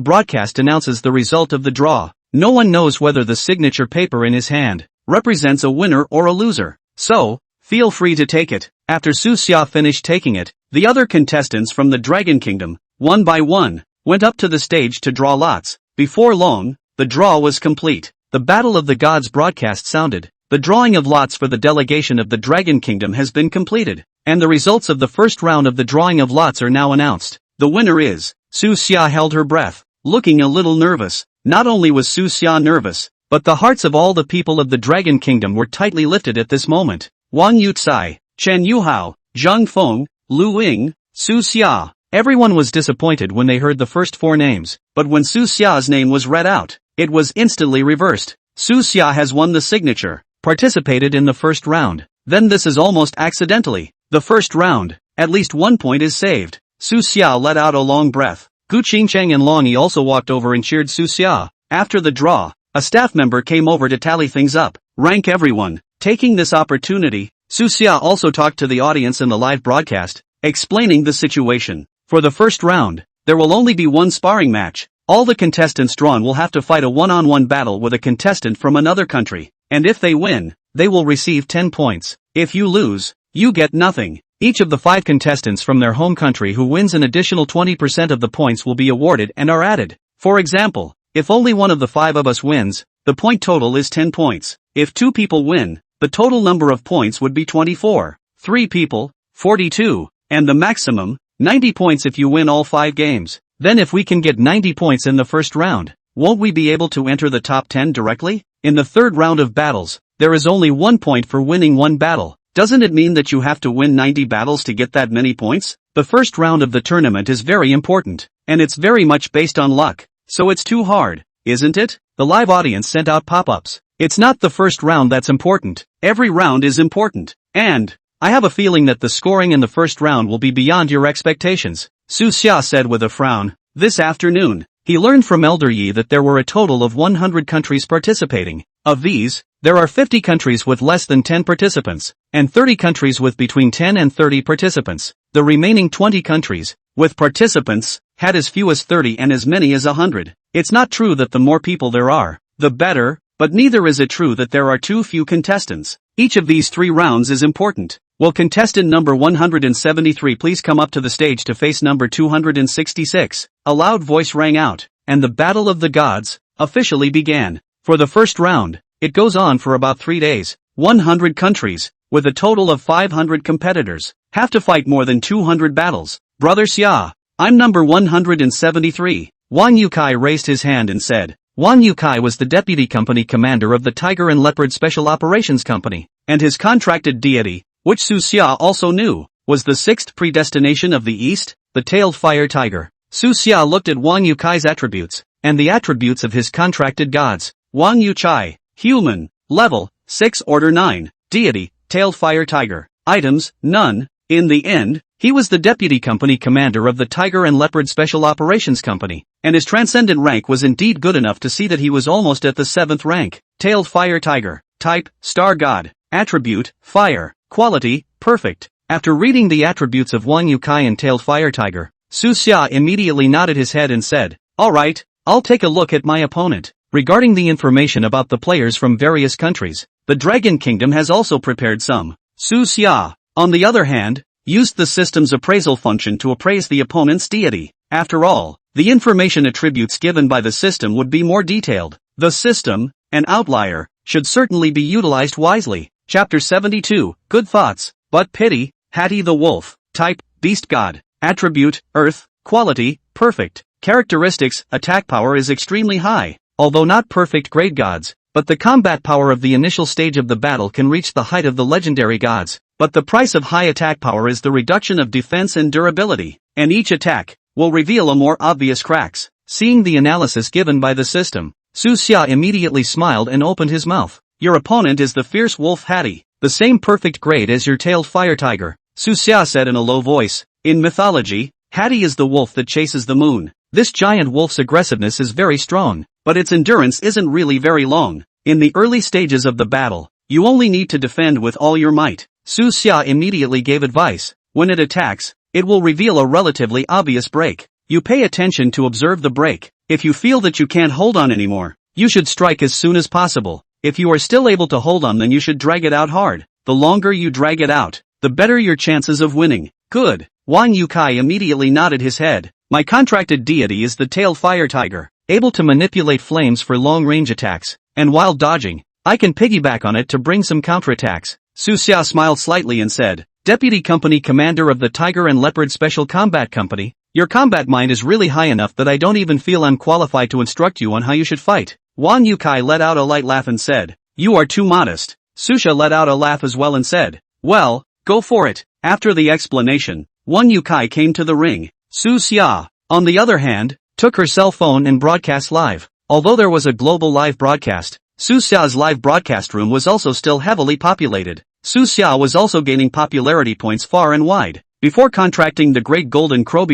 broadcast announces the result of the draw, no one knows whether the signature paper in his hand represents a winner or a loser. So, feel free to take it. After Su Xia finished taking it, the other contestants from the Dragon Kingdom, one by one, went up to the stage to draw lots. Before long, the draw was complete. The Battle of the Gods broadcast sounded. The drawing of lots for the delegation of the Dragon Kingdom has been completed, and the results of the first round of the drawing of lots are now announced. The winner is... Su Xia held her breath, looking a little nervous. Not only was Su Xia nervous, but the hearts of all the people of the Dragon Kingdom were tightly lifted at this moment. Wang Yucai, Chen Yuhao, Zhang Feng, Lu Ying, Su Xia. Everyone was disappointed when they heard the first 4 names, but when Su Xia's name was read out, it was instantly reversed. Su Xia has won the signature, participated in the first round. Then this is almost accidentally. The first round, at least 1 point is saved. Su Xia let out a long breath. Gu Qingcheng and Long Yi also walked over and cheered Su Xia. After the draw, a staff member came over to tally things up, rank everyone. Taking this opportunity, Su Xia also talked to the audience in the live broadcast, explaining the situation. For the first round, there will only be 1 sparring match. All the contestants drawn will have to fight a one-on-one battle with a contestant from another country, and if they win, they will receive 10 points. If you lose, you get nothing. Each of the 5 contestants from their home country who wins an additional 20% of the points will be awarded and are added. For example, if only one of the 5 of us wins, the point total is 10 points. If 2 people win, the total number of points would be 24. 3 people, 42, and the maximum, 90 points if you win all 5 games. Then if we can get 90 points in the first round, won't we be able to enter the top 10 directly? In the third round of battles, there is only 1 point for winning 1 battle. Doesn't it mean that you have to win 90 battles to get that many points? The first round of the tournament is very important, and it's very much based on luck. So it's too hard, isn't it? The live audience sent out pop-ups. It's not the first round that's important. Every round is important. And I have a feeling that the scoring in the first round will be beyond your expectations, Su Xia said with a frown. This afternoon, he learned from Elder Yi that there were a total of 100 countries participating. Of these, there are 50 countries with less than 10 participants, and 30 countries with between 10 and 30 participants. The remaining 20 countries, with participants, had as few as 30 and as many as 100. It's not true that the more people there are, the better, but neither is it true that there are too few contestants. Each of these 3 rounds is important. Will contestant number 173 please come up to the stage to face number 266? A loud voice rang out, and the Battle of the Gods officially began. For the first round, it goes on for about 3 days. 100 countries, with a total of 500 competitors, have to fight more than 200 battles. Brother Xia, I'm number 173. Wang Yukai raised his hand and said. Wang Yukai was the deputy company commander of the Tiger and Leopard Special Operations Company, and his contracted deity, which Su Xia also knew, was the 6th predestination of the East, the tailed fire tiger. Su Xia looked at Wang Yukai's attributes, and the attributes of his contracted gods. Wang Yuchai, human, level, 6 order 9, deity, tailed fire tiger, items, none. In the end, he was the deputy company commander of the Tiger and Leopard Special Operations Company, and his transcendent rank was indeed good enough to see that he was almost at the 7th rank. Tailed fire tiger, type, star god, attribute, fire, quality, perfect. After reading the attributes of Wang Yukai and tailed fire tiger, Su Xia immediately nodded his head and said, alright, I'll take a look at my opponent. Regarding the information about the players from various countries, the Dragon Kingdom has also prepared some. Su Xia, on the other hand, used the system's appraisal function to appraise the opponent's deity. After all, the information attributes given by the system would be more detailed. The system, an outlier, should certainly be utilized wisely. Chapter 72, Good Thoughts, But Pity, Hattie the Wolf, Type, Beast God, Attribute, Earth, Quality, Perfect, Characteristics, Attack Power is extremely high, although not perfect grade gods, but the combat power of the initial stage of the battle can reach the height of the legendary gods, but the price of high attack power is the reduction of defense and durability, and each attack will reveal a more obvious cracks. Seeing the analysis given by the system, Su Xia immediately smiled and opened his mouth. Your opponent is the fierce wolf Hattie, the same perfect grade as your tailed fire tiger, Su Xia said in a low voice. In mythology, Hattie is the wolf that chases the moon. This giant wolf's aggressiveness is very strong, but its endurance isn't really very long. In the early stages of the battle, you only need to defend with all your might. Su Xia immediately gave advice. When it attacks, it will reveal a relatively obvious break. You pay attention to observe the break. If you feel that you can't hold on anymore, you should strike as soon as possible. If you are still able to hold on, then you should drag it out hard. The longer you drag it out, the better your chances of winning. Good. Wang Yukai immediately nodded his head. My contracted deity is the tailed fire tiger, able to manipulate flames for long-range attacks, and while dodging, I can piggyback on it to bring some counterattacks. Su Xia smiled slightly and said, Deputy Company Commander of the Tiger and Leopard Special Combat Company, your combat mind is really high enough that I don't even feel I'm qualified to instruct you on how you should fight. Wang Yukai let out a light laugh and said, You are too modest. Su Xia let out a laugh as well and said, Well, go for it. After the explanation, Wang Yukai came to the ring. Su Xia, on the other hand, took her cell phone and broadcast live. Although there was a global live broadcast, Su Xia's live broadcast room was also still heavily populated. Su Xia was also gaining popularity points far and wide. Before contracting the Great Golden Crow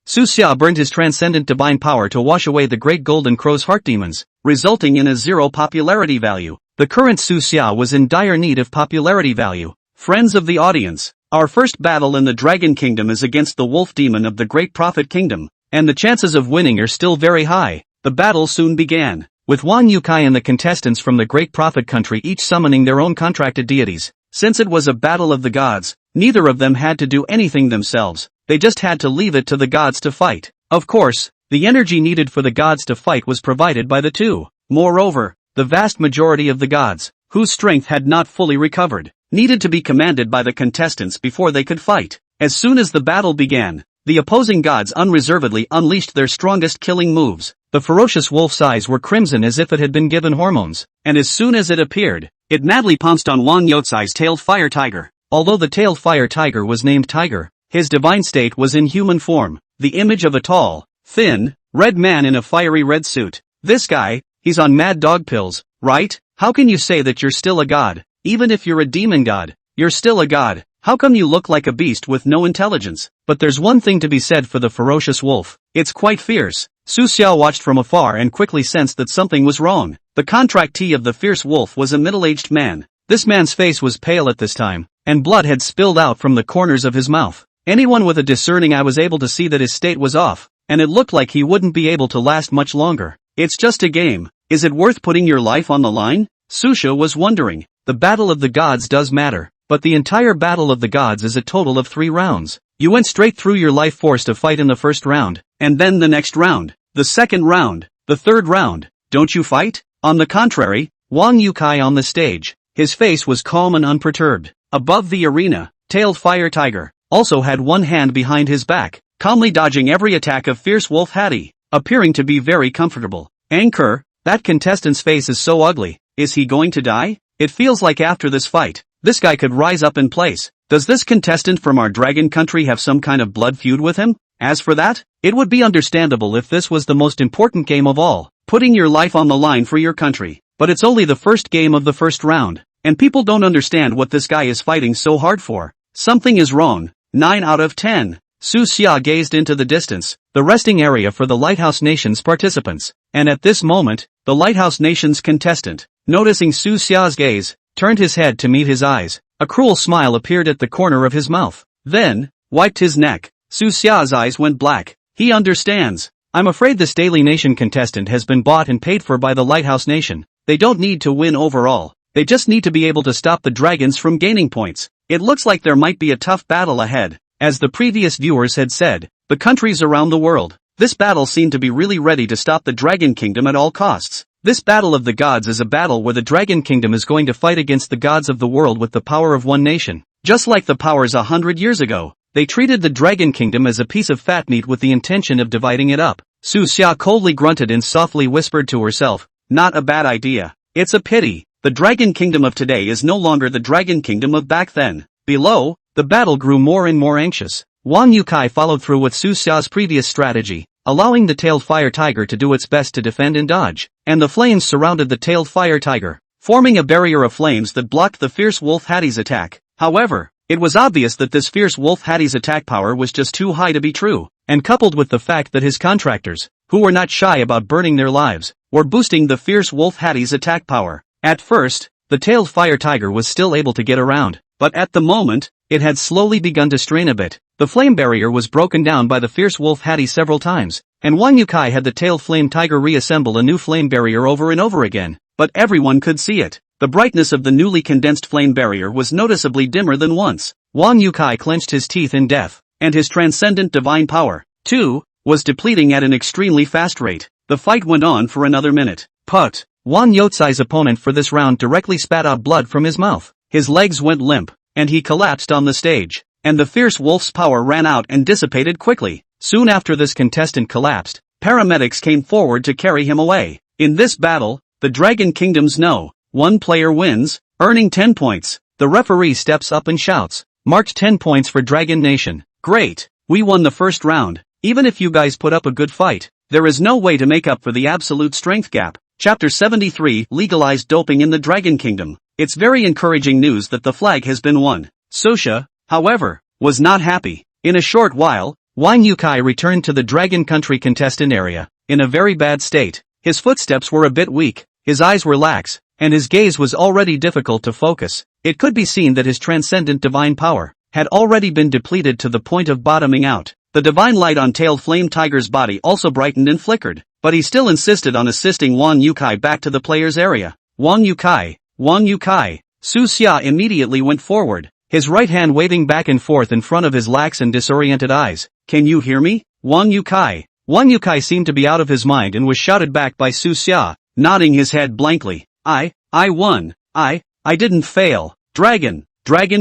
Su Xia burned his transcendent divine power to wash away the Great Golden Crow's heart demons, resulting in a 0 popularity value. The current Su Xia was in dire need of popularity value. Friends of the audience, our first battle in the Dragon Kingdom is against the Wolf Demon of the Great Prophet Kingdom, and the chances of winning are still very high. The battle soon began, with Wang Yukai and the contestants from the Great Prophet country each summoning their own contracted deities. Since it was a battle of the gods, neither of them had to do anything themselves, they just had to leave it to the gods to fight. Of course, the energy needed for the gods to fight was provided by the two. Moreover, the vast majority of the gods, whose strength had not fully recovered, needed to be commanded by the contestants before they could fight. As soon as the battle began, the opposing gods unreservedly unleashed their strongest killing moves. The ferocious wolf's eyes were crimson as if it had been given hormones, and as soon as it appeared, it madly pounced on Wang Youcai's tailed fire tiger. Although the tailed fire tiger was named Tiger, his divine state was in human form, the image of a tall, thin, red man in a fiery red suit. This guy, he's on mad dog pills, right? How can you say that you're still a god? Even if you're a demon god, you're still a god. How come you look like a beast with no intelligence? But there's one thing to be said for the ferocious wolf. It's quite fierce. Su Xiao watched from afar and quickly sensed that something was wrong. The contractee of the fierce wolf was a middle-aged man. This man's face was pale at this time, and blood had spilled out from the corners of his mouth. Anyone with a discerning eye was able to see that his state was off, and it looked like he wouldn't be able to last much longer. It's just a game. Is it worth putting your life on the line? Su Xia was wondering. The battle of the gods does matter, but the entire battle of the gods is a total of 3 rounds. You went straight through your life force to fight in the first round, and then the next round, the second round, the third round. Don't you fight? On the contrary, Wang Yukai on the stage, his face was calm and unperturbed. Above the arena, tailed fire tiger also had one hand behind his back, calmly dodging every attack of fierce wolf Hattie, appearing to be very comfortable. Anchor, that contestant's face is so ugly. Is he going to die? It feels like after this fight, this guy could rise up in place. Does this contestant from our dragon country have some kind of blood feud with him? As for that, it would be understandable if this was the most important game of all, putting your life on the line for your country. But it's only the first game of the first round, and people don't understand what this guy is fighting so hard for. Something is wrong. 9 out of 10. Su Xia gazed into the distance, the resting area for the Lighthouse Nation's participants, and at this moment, the Lighthouse Nation's contestant, noticing Su Xia's gaze, turned his head to meet his eyes. A cruel smile appeared at the corner of his mouth, then, wiped his neck. Su Xia's eyes went black. He understands. I'm afraid this Daily Nation contestant has been bought and paid for by the Lighthouse Nation. They don't need to win overall. They just need to be able to stop the dragons from gaining points. It looks like there might be a tough battle ahead. As the previous viewers had said, the countries around the world, this battle seemed to be really ready to stop the Dragon Kingdom at all costs. This battle of the gods is a battle where the Dragon Kingdom is going to fight against the gods of the world with the power of one nation. Just like the powers 100 years ago, they treated the Dragon Kingdom as a piece of fat meat with the intention of dividing it up. Su Xia coldly grunted and softly whispered to herself, "Not a bad idea. It's a pity. The Dragon Kingdom of today is no longer the Dragon Kingdom of back then." Below, the battle grew more and more anxious. Wang Yukai followed through with Su Xia's previous strategy, allowing the tailed fire tiger to do its best to defend and dodge, and the flames surrounded the tailed fire tiger, forming a barrier of flames that blocked the fierce wolf Hattie's attack. However, it was obvious that this fierce wolf Hattie's attack power was just too high to be true, and coupled with the fact that his contractors, who were not shy about burning their lives, were boosting the fierce wolf Hattie's attack power. At first, the tailed fire tiger was still able to get around, but at the moment, it had slowly begun to strain a bit. The flame barrier was broken down by the fierce wolf Hattie several times, and Wang Yukai had the tailed flame tiger reassemble a new flame barrier over and over again, but everyone could see it. The brightness of the newly condensed flame barrier was noticeably dimmer than once. Wang Yukai clenched his teeth in death, and his transcendent divine power, too, was depleting at an extremely fast rate. The fight went on for another minute. But Wang Yotsai's opponent for this round directly spat out blood from his mouth. His legs went limp, and he collapsed on the stage, and the fierce wolf's power ran out and dissipated quickly. Soon after this contestant collapsed, paramedics came forward to carry him away. In this battle, the Dragon Kingdoms know. One player wins, earning 10 points. The referee steps up and shouts, "Marked 10 points for Dragon Nation. Great, we won the first round. Even if you guys put up a good fight, there is no way to make up for the absolute strength gap." Chapter 73 Legalized Doping in the Dragon Kingdom. It's very encouraging news that the flag has been won. Sosha, however, was not happy. In a short while, Wang Yukai returned to the Dragon Country contestant area, in a very bad state. His footsteps were a bit weak, his eyes were lax, and his gaze was already difficult to focus. It could be seen that his transcendent divine power had already been depleted to the point of bottoming out. The divine light on tailed flame tiger's body also brightened and flickered, but he still insisted on assisting Wang Yukai back to the player's area. Wang Yukai, Wang Yukai. Su Xia immediately went forward, his right hand waving back and forth in front of his lax and disoriented eyes. "Can you hear me, Wang Yukai?" Wang Yukai seemed to be out of his mind and was shouted back by Su Xia, nodding his head blankly. I won. I didn't fail. Dragon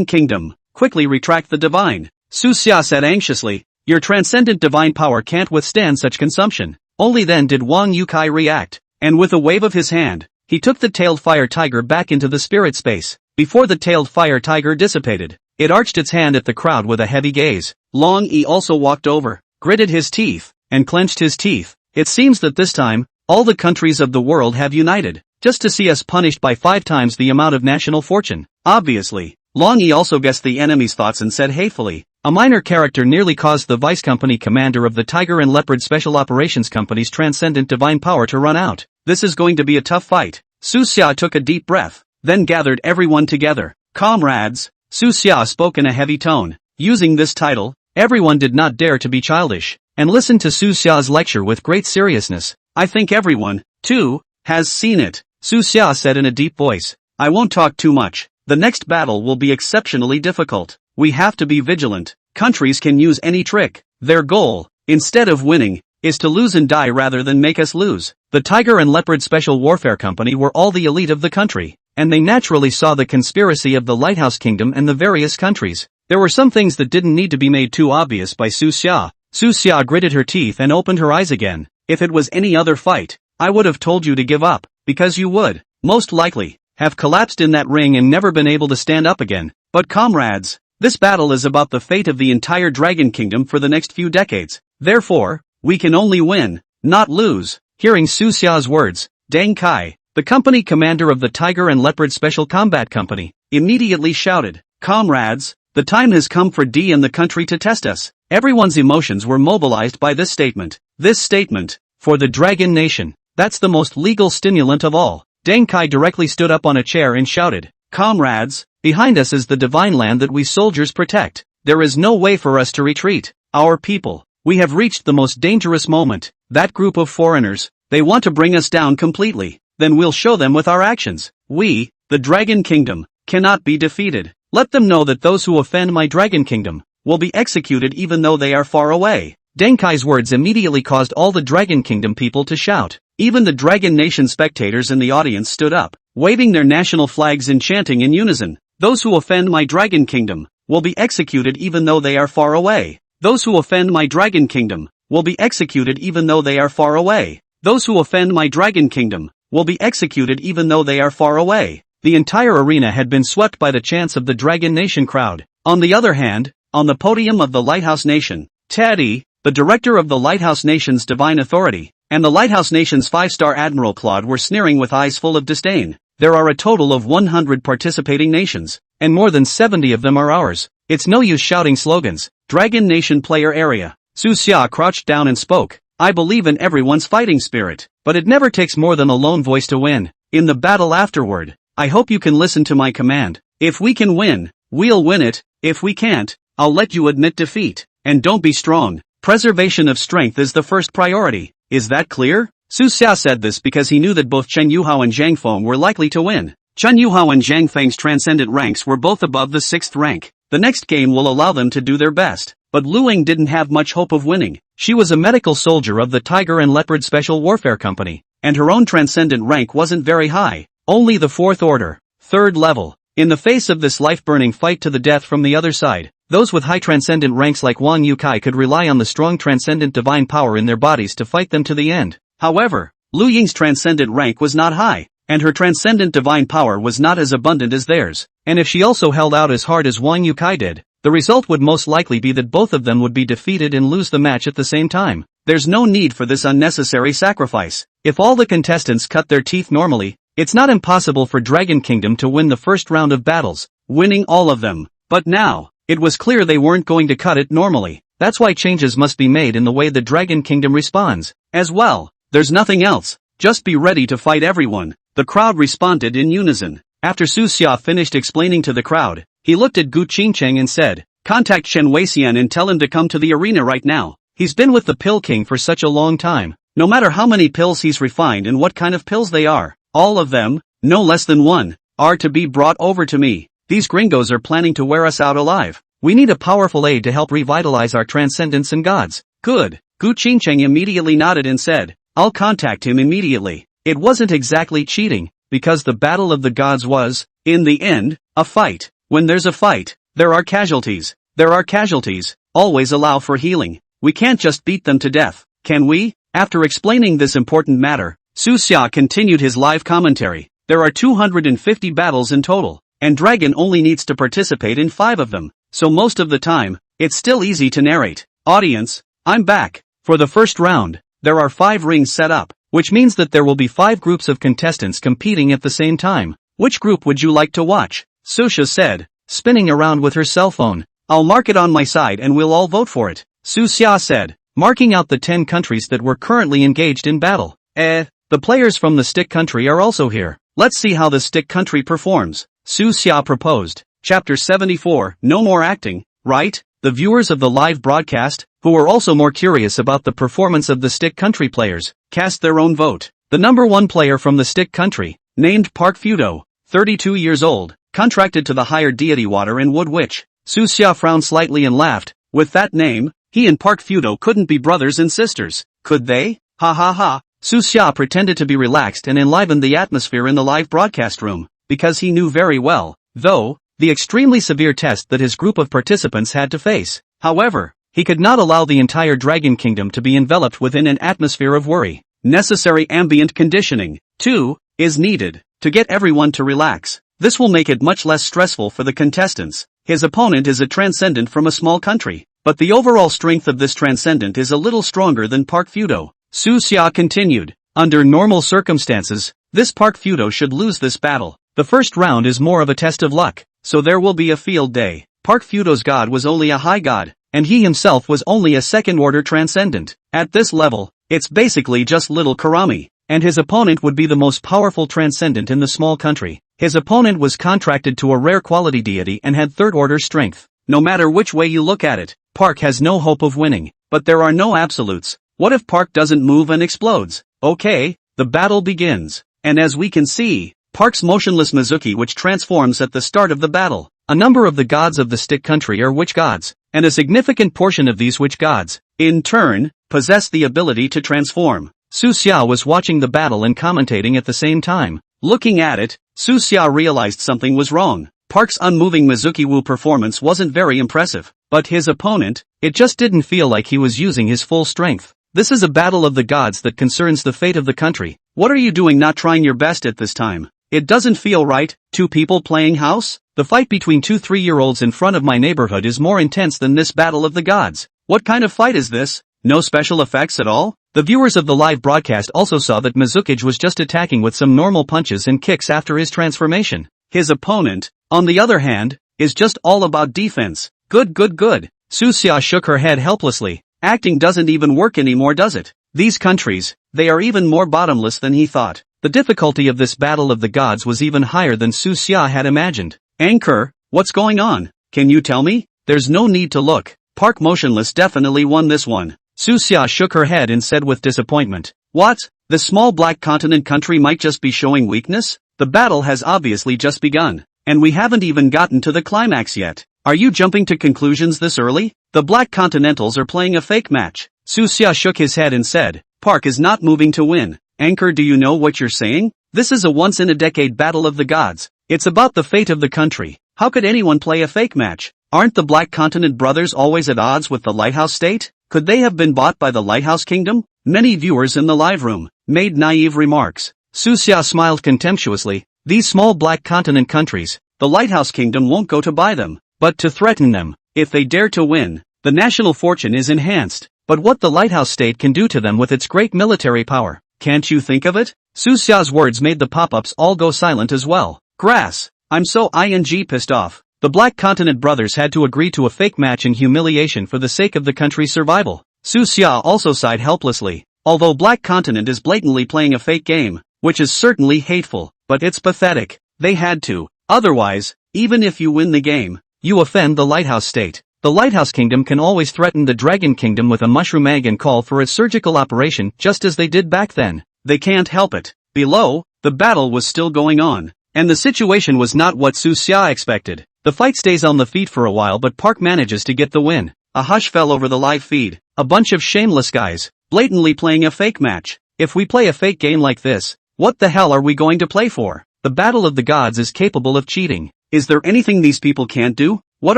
Kingdom, quickly retract the divine." Su Xia said anxiously, "Your transcendent divine power can't withstand such consumption." Only then did Wang Yukai react, and with a wave of his hand, he took the tailed fire tiger back into the spirit space. Before the tailed fire tiger dissipated, it arched its hand at the crowd with a heavy gaze. Long Yi also walked over, gritted his teeth, and clenched his teeth. It seems that this time, all the countries of the world have united, just to see us punished by 5 times the amount of national fortune. Obviously, Long Yi also guessed the enemy's thoughts and said hatefully, "A minor character nearly caused the vice company commander of the Tiger and Leopard Special Operations Company's transcendent divine power to run out. This is going to be a tough fight." Su Xia took a deep breath, then gathered everyone together. "Comrades," Su Xia spoke in a heavy tone. Using this title, everyone did not dare to be childish, and listened to Su Xia's lecture with great seriousness. "I think everyone, too, has seen it," Su Xia said in a deep voice. "I won't talk too much. The next battle will be exceptionally difficult. We have to be vigilant. Countries can use any trick. Their goal, instead of winning, is to lose and die rather than make us lose." The Tiger and Leopard Special Warfare Company were all the elite of the country, and they naturally saw the conspiracy of the Lighthouse Kingdom and the various countries. There were some things that didn't need to be made too obvious by Su Xia. Su Xia gritted her teeth and opened her eyes again. "If it was any other fight, I would have told you to give up, because you would, most likely, have collapsed in that ring and never been able to stand up again. But comrades, this battle is about the fate of the entire Dragon Kingdom for the next few decades. Therefore, we can only win, not lose." Hearing Su Xia's words, Deng Kai, the company commander of the Tiger and Leopard Special Combat Company, immediately shouted, "Comrades, the time has come for D and the country to test us." Everyone's emotions were mobilized by this statement. This statement, for the Dragon Nation, that's the most legal stimulant of all. Deng Kai directly stood up on a chair and shouted, "Comrades, behind us is the divine land that we soldiers protect. There is no way for us to retreat. Our people, we have reached the most dangerous moment. That group of foreigners, they want to bring us down completely. Then we'll show them with our actions. We, the Dragon Kingdom, cannot be defeated. Let them know that those who offend my Dragon Kingdom will be executed even though they are far away. Denkai's words immediately caused all the Dragon Kingdom people to shout. Even the Dragon Nation spectators in the audience stood up, waving their national flags and chanting in unison. Those who offend my Dragon Kingdom will be executed even though they are far away. Those who offend my Dragon Kingdom will be executed even though they are far away. Those who offend my Dragon Kingdom will be executed even though they are far away. The entire arena had been swept by the chants of the Dragon Nation crowd. On the other hand, on the podium of the Lighthouse Nation, Deity, the director of the Lighthouse Nation's divine authority, and the Lighthouse Nation's 5-star Admiral Claude were sneering with eyes full of disdain. There are a total of 100 participating nations, and more than 70 of them are ours. It's no use shouting slogans. Dragon Nation player area. Su Xia crouched down and spoke. I believe in everyone's fighting spirit, but it never takes more than a lone voice to win. In the battle afterward, I hope you can listen to my command. If we can win, we'll win it. If we can't, I'll let you admit defeat. And don't be strong. Preservation of strength is the first priority. Is that clear? Su Xia said this because he knew that both Chen Yuhao and Zhang Feng were likely to win. Chen Yuhao and Zhang Feng's transcendent ranks were both above the 6th rank. The next game will allow them to do their best. But Lu Ying didn't have much hope of winning. She was a medical soldier of the Tiger and Leopard Special Warfare Company, and her own transcendent rank wasn't very high. Only the 4th order, 3rd level. In the face of this life-burning fight to the death from the other side, those with high transcendent ranks like Wang Yukai could rely on the strong transcendent divine power in their bodies to fight them to the end. However, Lu Ying's transcendent rank was not high, and her transcendent divine power was not as abundant as theirs. And if she also held out as hard as Wang Yukai did, the result would most likely be that both of them would be defeated and lose the match at the same time. There's no need for this unnecessary sacrifice. If all the contestants cut their teeth normally, it's not impossible for Dragon Kingdom to win the first round of battles, winning all of them. But now, it was clear they weren't going to cut it normally. That's why changes must be made in the way the Dragon Kingdom responds. As well, there's nothing else. Just be ready to fight everyone. The crowd responded in unison. After Su Xia finished explaining to the crowd, he looked at Gu Qingcheng and said, contact Shen Weixian and tell him to come to the arena right now. He's been with the Pill King for such a long time. No matter how many pills he's refined and what kind of pills they are, all of them, no less than one, are to be brought over to me. These gringos are planning to wear us out alive. We need a powerful aid to help revitalize our transcendence and gods. Good. Gu Qingcheng immediately nodded and said, I'll contact him immediately. It wasn't exactly cheating, because the battle of the gods was, in the end, a fight. When there's a fight, there are casualties. There are casualties. Always allow for healing. We can't just beat them to death, can we? After explaining this important matter, Su Xia continued his live commentary. There are 250 battles in total, and Dragon only needs to participate in 5 of them, so most of the time, it's still easy to narrate. Audience, I'm back. For the first round, there are 5 rings set up, which means that there will be 5 groups of contestants competing at the same time. Which group would you like to watch? Su Xia said, spinning around with her cell phone. I'll mark it on my side and we'll all vote for it. Su Xia said, marking out the 10 countries that were currently engaged in battle. The players from the stick country are also here. Let's see how the stick country performs. Su Xia proposed. Chapter 74, no more acting, right? The viewers of the live broadcast, who were also more curious about the performance of the stick country players, cast their own vote. The number 1 player from the stick country, named Park Fudo, 32 years old, contracted to the higher deity Water and Wood Witch. Su Xia frowned slightly and laughed. With that name, he and Park Fudo couldn't be brothers and sisters, could they? Ha ha ha. Su Xia pretended to be relaxed and enlivened the atmosphere in the live broadcast room, because he knew very well, though, the extremely severe test that his group of participants had to face. However, he could not allow the entire Dragon Kingdom to be enveloped within an atmosphere of worry. Necessary ambient conditioning, too, is needed, to get everyone to relax. This will make it much less stressful for the contestants. His opponent is a transcendent from a small country, but the overall strength of this transcendent is a little stronger than Park Fudo. Su Xia continued, under normal circumstances, this Park Fudo should lose this battle. The first round is more of a test of luck, so there will be a field day. Park Fudo's god was only a high god, and he himself was only a second-order transcendent. At this level, it's basically just little Karami, and his opponent would be the most powerful transcendent in the small country. His opponent was contracted to a rare quality deity and had third-order strength. No matter which way you look at it, Park has no hope of winning. But there are no absolutes. What if Park doesn't move and explodes? Okay, the battle begins. And as we can see, Park's motionless Mizuki which transforms at the start of the battle. A number of the gods of the stick country are witch gods, and a significant portion of these witch gods, in turn, possess the ability to transform. Su Xia was watching the battle and commentating at the same time. Looking at it, Su Xia realized something was wrong. Park's unmoving Mizuki Wu performance wasn't very impressive, but his opponent, it just didn't feel like he was using his full strength. This is a battle of the gods that concerns the fate of the country. What are you doing not trying your best at this time? It doesn't feel right. Two people playing house? The fight between two 3-year-olds in front of my neighborhood is more intense than this battle of the gods. What kind of fight is this? No special effects at all? The viewers of the live broadcast also saw that Mizuki was just attacking with some normal punches and kicks after his transformation. His opponent, on the other hand, is just all about defense. Good. Su Xia shook her head helplessly. Acting doesn't even work anymore, does it? These countries, they are even more bottomless than he thought. The difficulty of this battle of the gods was even higher than Su Xia had imagined. Anchor, what's going on? Can you tell me? There's no need to look. Park Motionless definitely won this one. Su Xia shook her head and said with disappointment. What? The small black continent country might just be showing weakness? The battle has obviously just begun. And we haven't even gotten to the climax yet. Are you jumping to conclusions this early? The Black Continentals are playing a fake match. Su Xia shook his head and said, Park is not moving to win. Anchor, do you know what you're saying? This is a once-in-a-decade battle of the gods. It's about the fate of the country. How could anyone play a fake match? Aren't the Black Continent brothers always at odds with the Lighthouse State? Could they have been bought by the Lighthouse Kingdom? Many viewers in the live room made naive remarks. Su Xia smiled contemptuously. These small Black Continent countries, the Lighthouse Kingdom won't go to buy them, but to threaten them. If they dare to win, the national fortune is enhanced. But what the Lighthouse State can do to them with its great military power, can't you think of it? Su Xia's words made the pop-ups all go silent as well. Grass. I'm so pissed off. The Black Continent brothers had to agree to a fake match in humiliation for the sake of the country's survival. Su Xia also sighed helplessly. Although Black Continent is blatantly playing a fake game, which is certainly hateful, but it's pathetic. They had to. Otherwise, even if you win the game, you offend the Lighthouse State. The Lighthouse Kingdom can always threaten the Dragon Kingdom with a mushroom egg and call for a surgical operation just as they did back then. They can't help it. Below, the battle was still going on. And the situation was not what Su Xia expected. The fight stays on the feet for a while but Park manages to get the win. A hush fell over the live feed. A bunch of shameless guys, blatantly playing a fake match. If we play a fake game like this, what the hell are we going to play for? The battle of the gods is capable of cheating. Is there anything these people can't do? What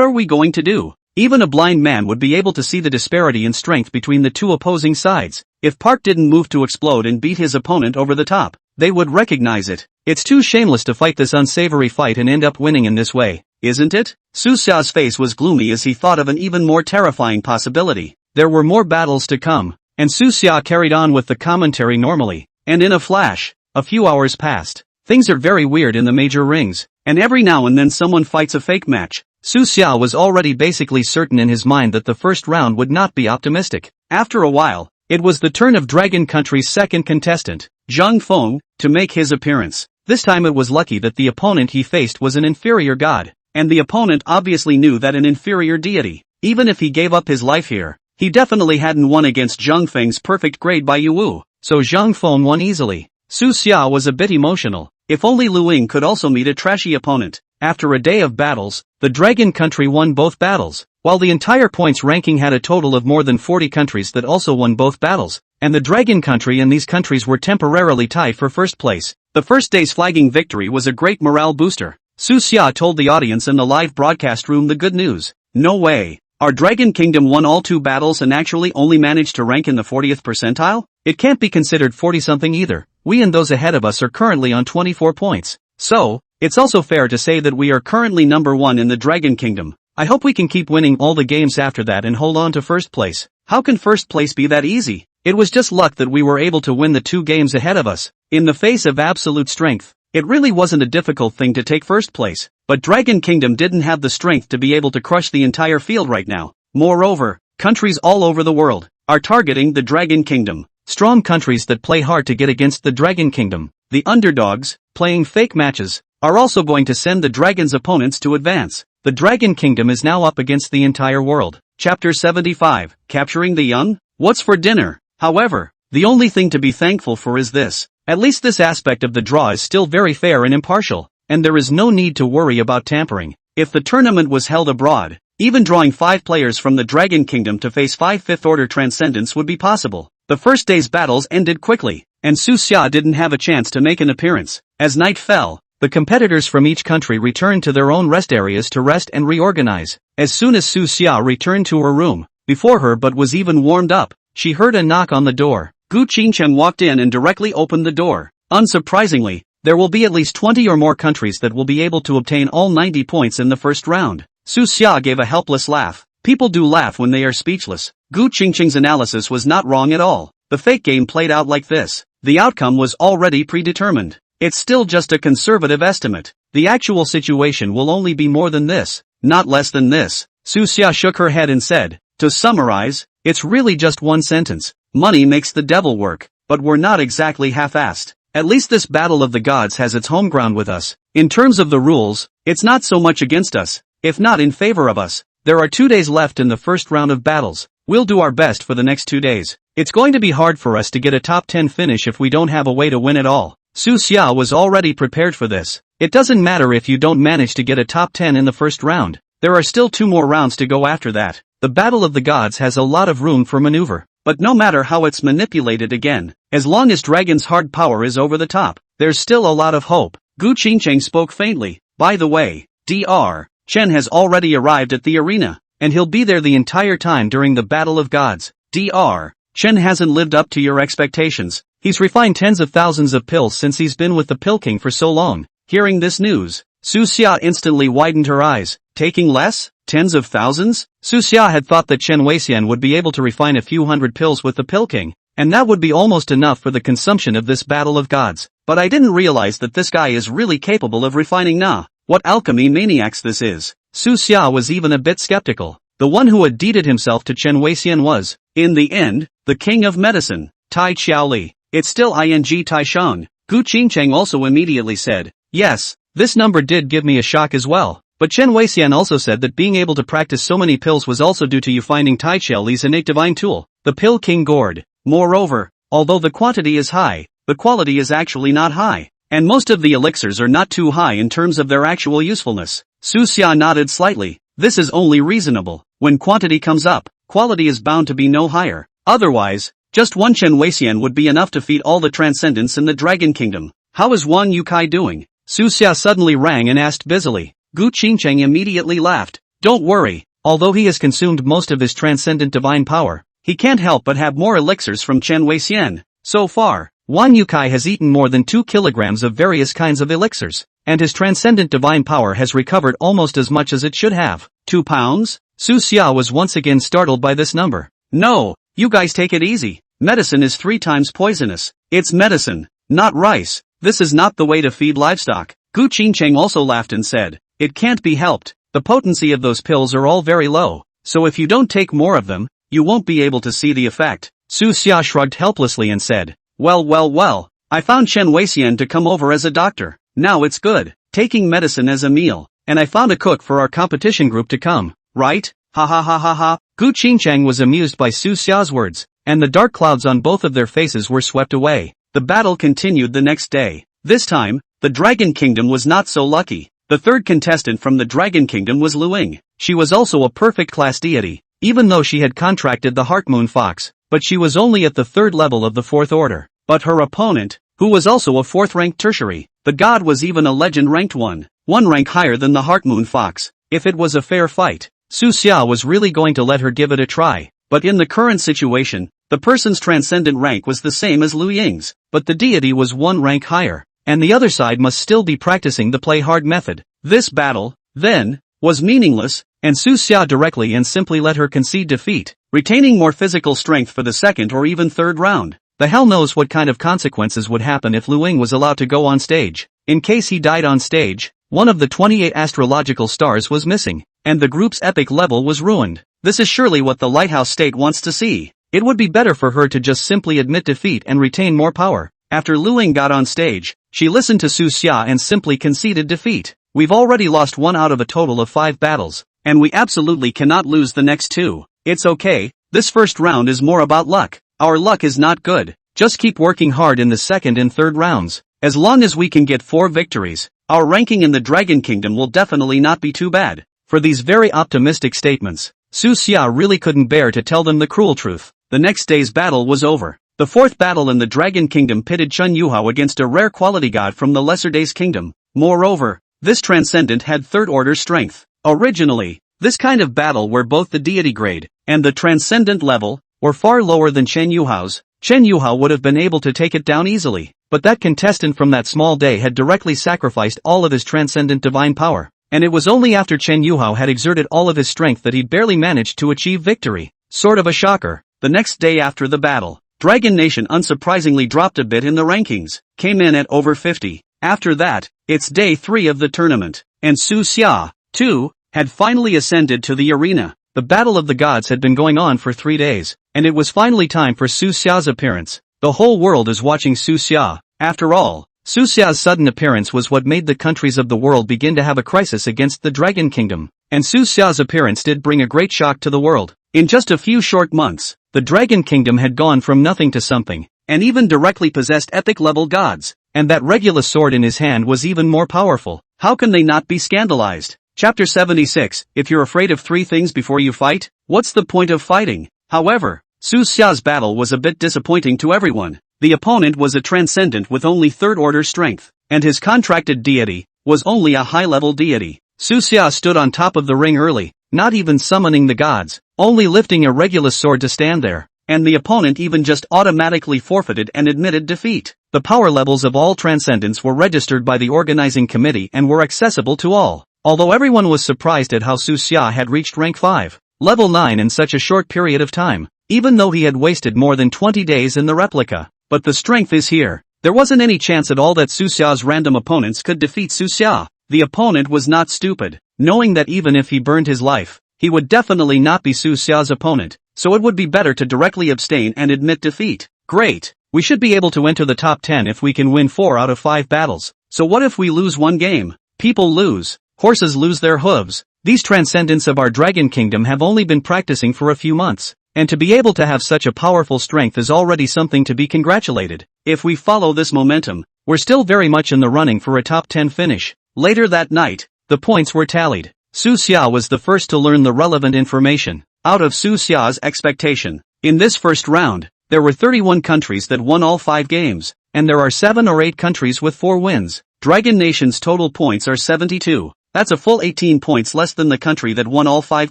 are we going to do? Even a blind man would be able to see the disparity in strength between the two opposing sides. If Park didn't move to explode and beat his opponent over the top, they would recognize it. It's too shameless to fight this unsavory fight and end up winning in this way, isn't it? Su Xia's face was gloomy as he thought of an even more terrifying possibility. There were more battles to come, and Su Xia carried on with the commentary normally. And in a flash, a few hours passed. Things are very weird in the major rings, and every now and then someone fights a fake match. Su Xia was already basically certain in his mind that the first round would not be optimistic. After a while, it was the turn of Dragon Country's second contestant, Zhang Feng, to make his appearance. This time it was lucky that the opponent he faced was an inferior god, and the opponent obviously knew that an inferior deity. Even if he gave up his life here, he definitely hadn't won against Zhang Feng's perfect grade by Yu Wu, so Zhang Feng won easily. Su Xia was a bit emotional. If only Lu Ying could also meet a trashy opponent. After a day of battles, the Dragon Country won both battles, while the entire points ranking had a total of more than 40 countries that also won both battles, and the Dragon Country and these countries were temporarily tied for first place. The first day's flagging victory was a great morale booster. Su Xia told the audience in the live broadcast room the good news. No way. Our Dragon Kingdom won all 2 battles and actually only managed to rank in the 40th percentile? It can't be considered 40-something either. We and those ahead of us are currently on 24 points. So, it's also fair to say that we are currently number 1 in the Dragon Kingdom. I hope we can keep winning all the games after that and hold on to first place. How can first place be that easy? It was just luck that we were able to win the 2 games ahead of us. In the face of absolute strength, it really wasn't a difficult thing to take first place. But Dragon Kingdom didn't have the strength to be able to crush the entire field right now. Moreover, countries all over the world are targeting the Dragon Kingdom. Strong countries that play hard to get against the Dragon Kingdom. The underdogs, playing fake matches, are also going to send the dragon's opponents to advance. The Dragon Kingdom is now up against the entire world. Chapter 75, Capturing the Young? What's for dinner? However, the only thing to be thankful for is this. At least this aspect of the draw is still very fair and impartial, and there is no need to worry about tampering. If the tournament was held abroad, even drawing 5 players from the Dragon Kingdom to face 5 fifth-order transcendents would be possible. The first day's battles ended quickly, and Su Xia didn't have a chance to make an appearance. As night fell, the competitors from each country returned to their own rest areas to rest and reorganize. As soon as Su Xia returned to her room, before her but was even warmed up, she heard a knock on the door. Gu Qingcheng walked in and directly opened the door. Unsurprisingly, there will be at least 20 or more countries that will be able to obtain all 90 points in the first round. Su Xia gave a helpless laugh. People do laugh when they are speechless. Gu Qingcheng's analysis was not wrong at all. The fake game played out like this. The outcome was already predetermined. It's still just a conservative estimate. The actual situation will only be more than this, not less than this. Su Xia shook her head and said, to summarize, it's really just one sentence. Money makes the devil work, but we're not exactly half-assed. At least this battle of the gods has its home ground with us. In terms of the rules, it's not so much against us, if not in favor of us. There are 2 days left in the first round of battles. We'll do our best for the next 2 days. It's going to be hard for us to get a top 10 finish if we don't have a way to win at all. Su Xia was already prepared for this. It doesn't matter if you don't manage to get a top 10 in the first round. There are still 2 more rounds to go after that. The battle of the gods has a lot of room for maneuver. But no matter how it's manipulated again, as long as Dragon's hard power is over the top, there's still a lot of hope. Gu Qingcheng spoke faintly. By the way, Dr. Chen has already arrived at the arena, and he'll be there the entire time during the Battle of Gods. Dr. Chen hasn't lived up to your expectations. He's refined tens of thousands of pills since he's been with the Pill King for so long. Hearing this news, Su Xia instantly widened her eyes. Taking less? Tens of thousands? Su Xia had thought that Chen Weixian would be able to refine a few hundred pills with the Pill King, and that would be almost enough for the consumption of this Battle of Gods. But I didn't realize that this guy is really capable of refining na. What alchemy maniacs this is. Su Xia was even a bit skeptical. The one who had deeded himself to Chen Weixian was, in the end, the king of medicine, Tai Qiaoli. It's still ing Tai Shang. Gu Qingcheng also immediately said, yes, this number did give me a shock as well. But Chen Weixian also said that being able to practice so many pills was also due to you finding Tai Qiaoli's innate divine tool, the Pill King Gourd. Moreover, although the quantity is high, the quality is actually not high, and most of the elixirs are not too high in terms of their actual usefulness. Su Xia nodded slightly. This is only reasonable. When quantity comes up, quality is bound to be no higher. Otherwise, just one Chen Weixian would be enough to feed all the transcendents in the Dragon Kingdom. How is Wang Yukai doing? Su Xia suddenly rang and asked busily. Gu Qingcheng immediately laughed. Don't worry, although he has consumed most of his transcendent divine power, he can't help but have more elixirs from Chen Weixian. So far, Wang Yukai has eaten more than 2 kilograms of various kinds of elixirs, and his transcendent divine power has recovered almost as much as it should have. 2 pounds? Su Xia was once again startled by this number. No, you guys take it easy. Medicine is 3 times poisonous. It's medicine, not rice. This is not the way to feed livestock. Gu Qingcheng also laughed and said, it can't be helped. The potency of those pills are all very low, so if you don't take more of them, you won't be able to see the effect. Su Xia shrugged helplessly and said, well, I found Chen Weixian to come over as a doctor. Now it's good, taking medicine as a meal, and I found a cook for our competition group to come, right? Ha ha ha ha ha. Gu Qingcheng was amused by Su Xia's words, and the dark clouds on both of their faces were swept away. The battle continued the next day. This time, the Dragon Kingdom was not so lucky. The third contestant from the Dragon Kingdom was Luing. She was also a perfect class deity, even though she had contracted the Heart Moon Fox, but she was only at the 3rd level of the 4th order. But her opponent, who was also a 4th-ranked tertiary, the god was even a legend-ranked one rank higher than the Heart Moon Fox. If it was a fair fight, Su Xia was really going to let her give it a try. But in the current situation, the person's transcendent rank was the same as Lu Ying's, but the deity was 1 rank higher, and the other side must still be practicing the play hard method. This battle, then, was meaningless, and Su Xia directly and simply let her concede defeat, retaining more physical strength for the 2nd or even 3rd round. The hell knows what kind of consequences would happen if Lu Ying was allowed to go on stage. In case he died on stage, one of the 28 astrological stars was missing, and the group's epic level was ruined. This is surely what the Lighthouse State wants to see. It would be better for her to just simply admit defeat and retain more power. After Lu Ying got on stage, she listened to Su Xia and simply conceded defeat. We've already lost one out of a total of 5 battles, and we absolutely cannot lose the next 2. It's okay, this first round is more about luck. Our luck is not good. Just keep working hard in the second and third rounds. As long as we can get 4 victories, our ranking in the Dragon Kingdom will definitely not be too bad. For these very optimistic statements, Su Xia really couldn't bear to tell them the cruel truth. The next day's battle was over. The 4th battle in the Dragon Kingdom pitted Chun Yuhao against a rare quality god from the Lesser Days Kingdom. Moreover, this transcendent had 3rd order strength. Originally, this kind of battle where both the deity grade and the transcendent level were far lower than Chen Yuhao's, Chen Yuhao would have been able to take it down easily, but that contestant from that small day had directly sacrificed all of his transcendent divine power, and it was only after Chen Yuhao had exerted all of his strength that he'd barely managed to achieve victory. Sort of a shocker. The next day after the battle, Dragon Nation unsurprisingly dropped a bit in the rankings, came in at over 50. After that, it's day 3 of the tournament, and Su Xia, too, had finally ascended to the arena. The Battle of the Gods had been going on for 3 days, and it was finally time for Su Xia's appearance. The whole world is watching Su Xia. After all, Su Xia's sudden appearance was what made the countries of the world begin to have a crisis against the Dragon Kingdom, and Su Xia's appearance did bring a great shock to the world. In just a few short months, the Dragon Kingdom had gone from nothing to something, and even directly possessed epic-level gods, and that Regulus sword in his hand was even more powerful. How can they not be scandalized? Chapter 76, If you're afraid of 3 things before you fight, what's the point of fighting? However, Su Xia's battle was a bit disappointing to everyone. The opponent was a transcendent with only 3rd order strength, and his contracted deity was only a high-level deity. Su Xia stood on top of the ring early, not even summoning the gods, only lifting a Regulus sword to stand there, and the opponent even just automatically forfeited and admitted defeat. The power levels of all transcendents were registered by the organizing committee and were accessible to all. Although everyone was surprised at how Su Xia had reached rank 5, level 9 in such a short period of time, even though he had wasted more than 20 days in the replica. But the strength is here. There wasn't any chance at all that Su Xia's random opponents could defeat Su Xia. The opponent was not stupid, knowing that even if he burned his life, he would definitely not be Su Xia's opponent, so it would be better to directly abstain and admit defeat. Great. We should be able to enter the top 10 if we can win 4 out of 5 battles. So what if we lose 1 game? People lose. Horses lose their hooves. These transcendents of our Dragon Kingdom have only been practicing for a few months, and to be able to have such a powerful strength is already something to be congratulated. If we follow this momentum, we're still very much in the running for a top 10 finish. Later that night, the points were tallied. Su Xia was the first to learn the relevant information. Out of Su Xia's expectation, in this first round, there were 31 countries that won all 5 games, and there are 7 or 8 countries with 4 wins. Dragon Nation's total points are 72. That's a full 18 points less than the country that won all 5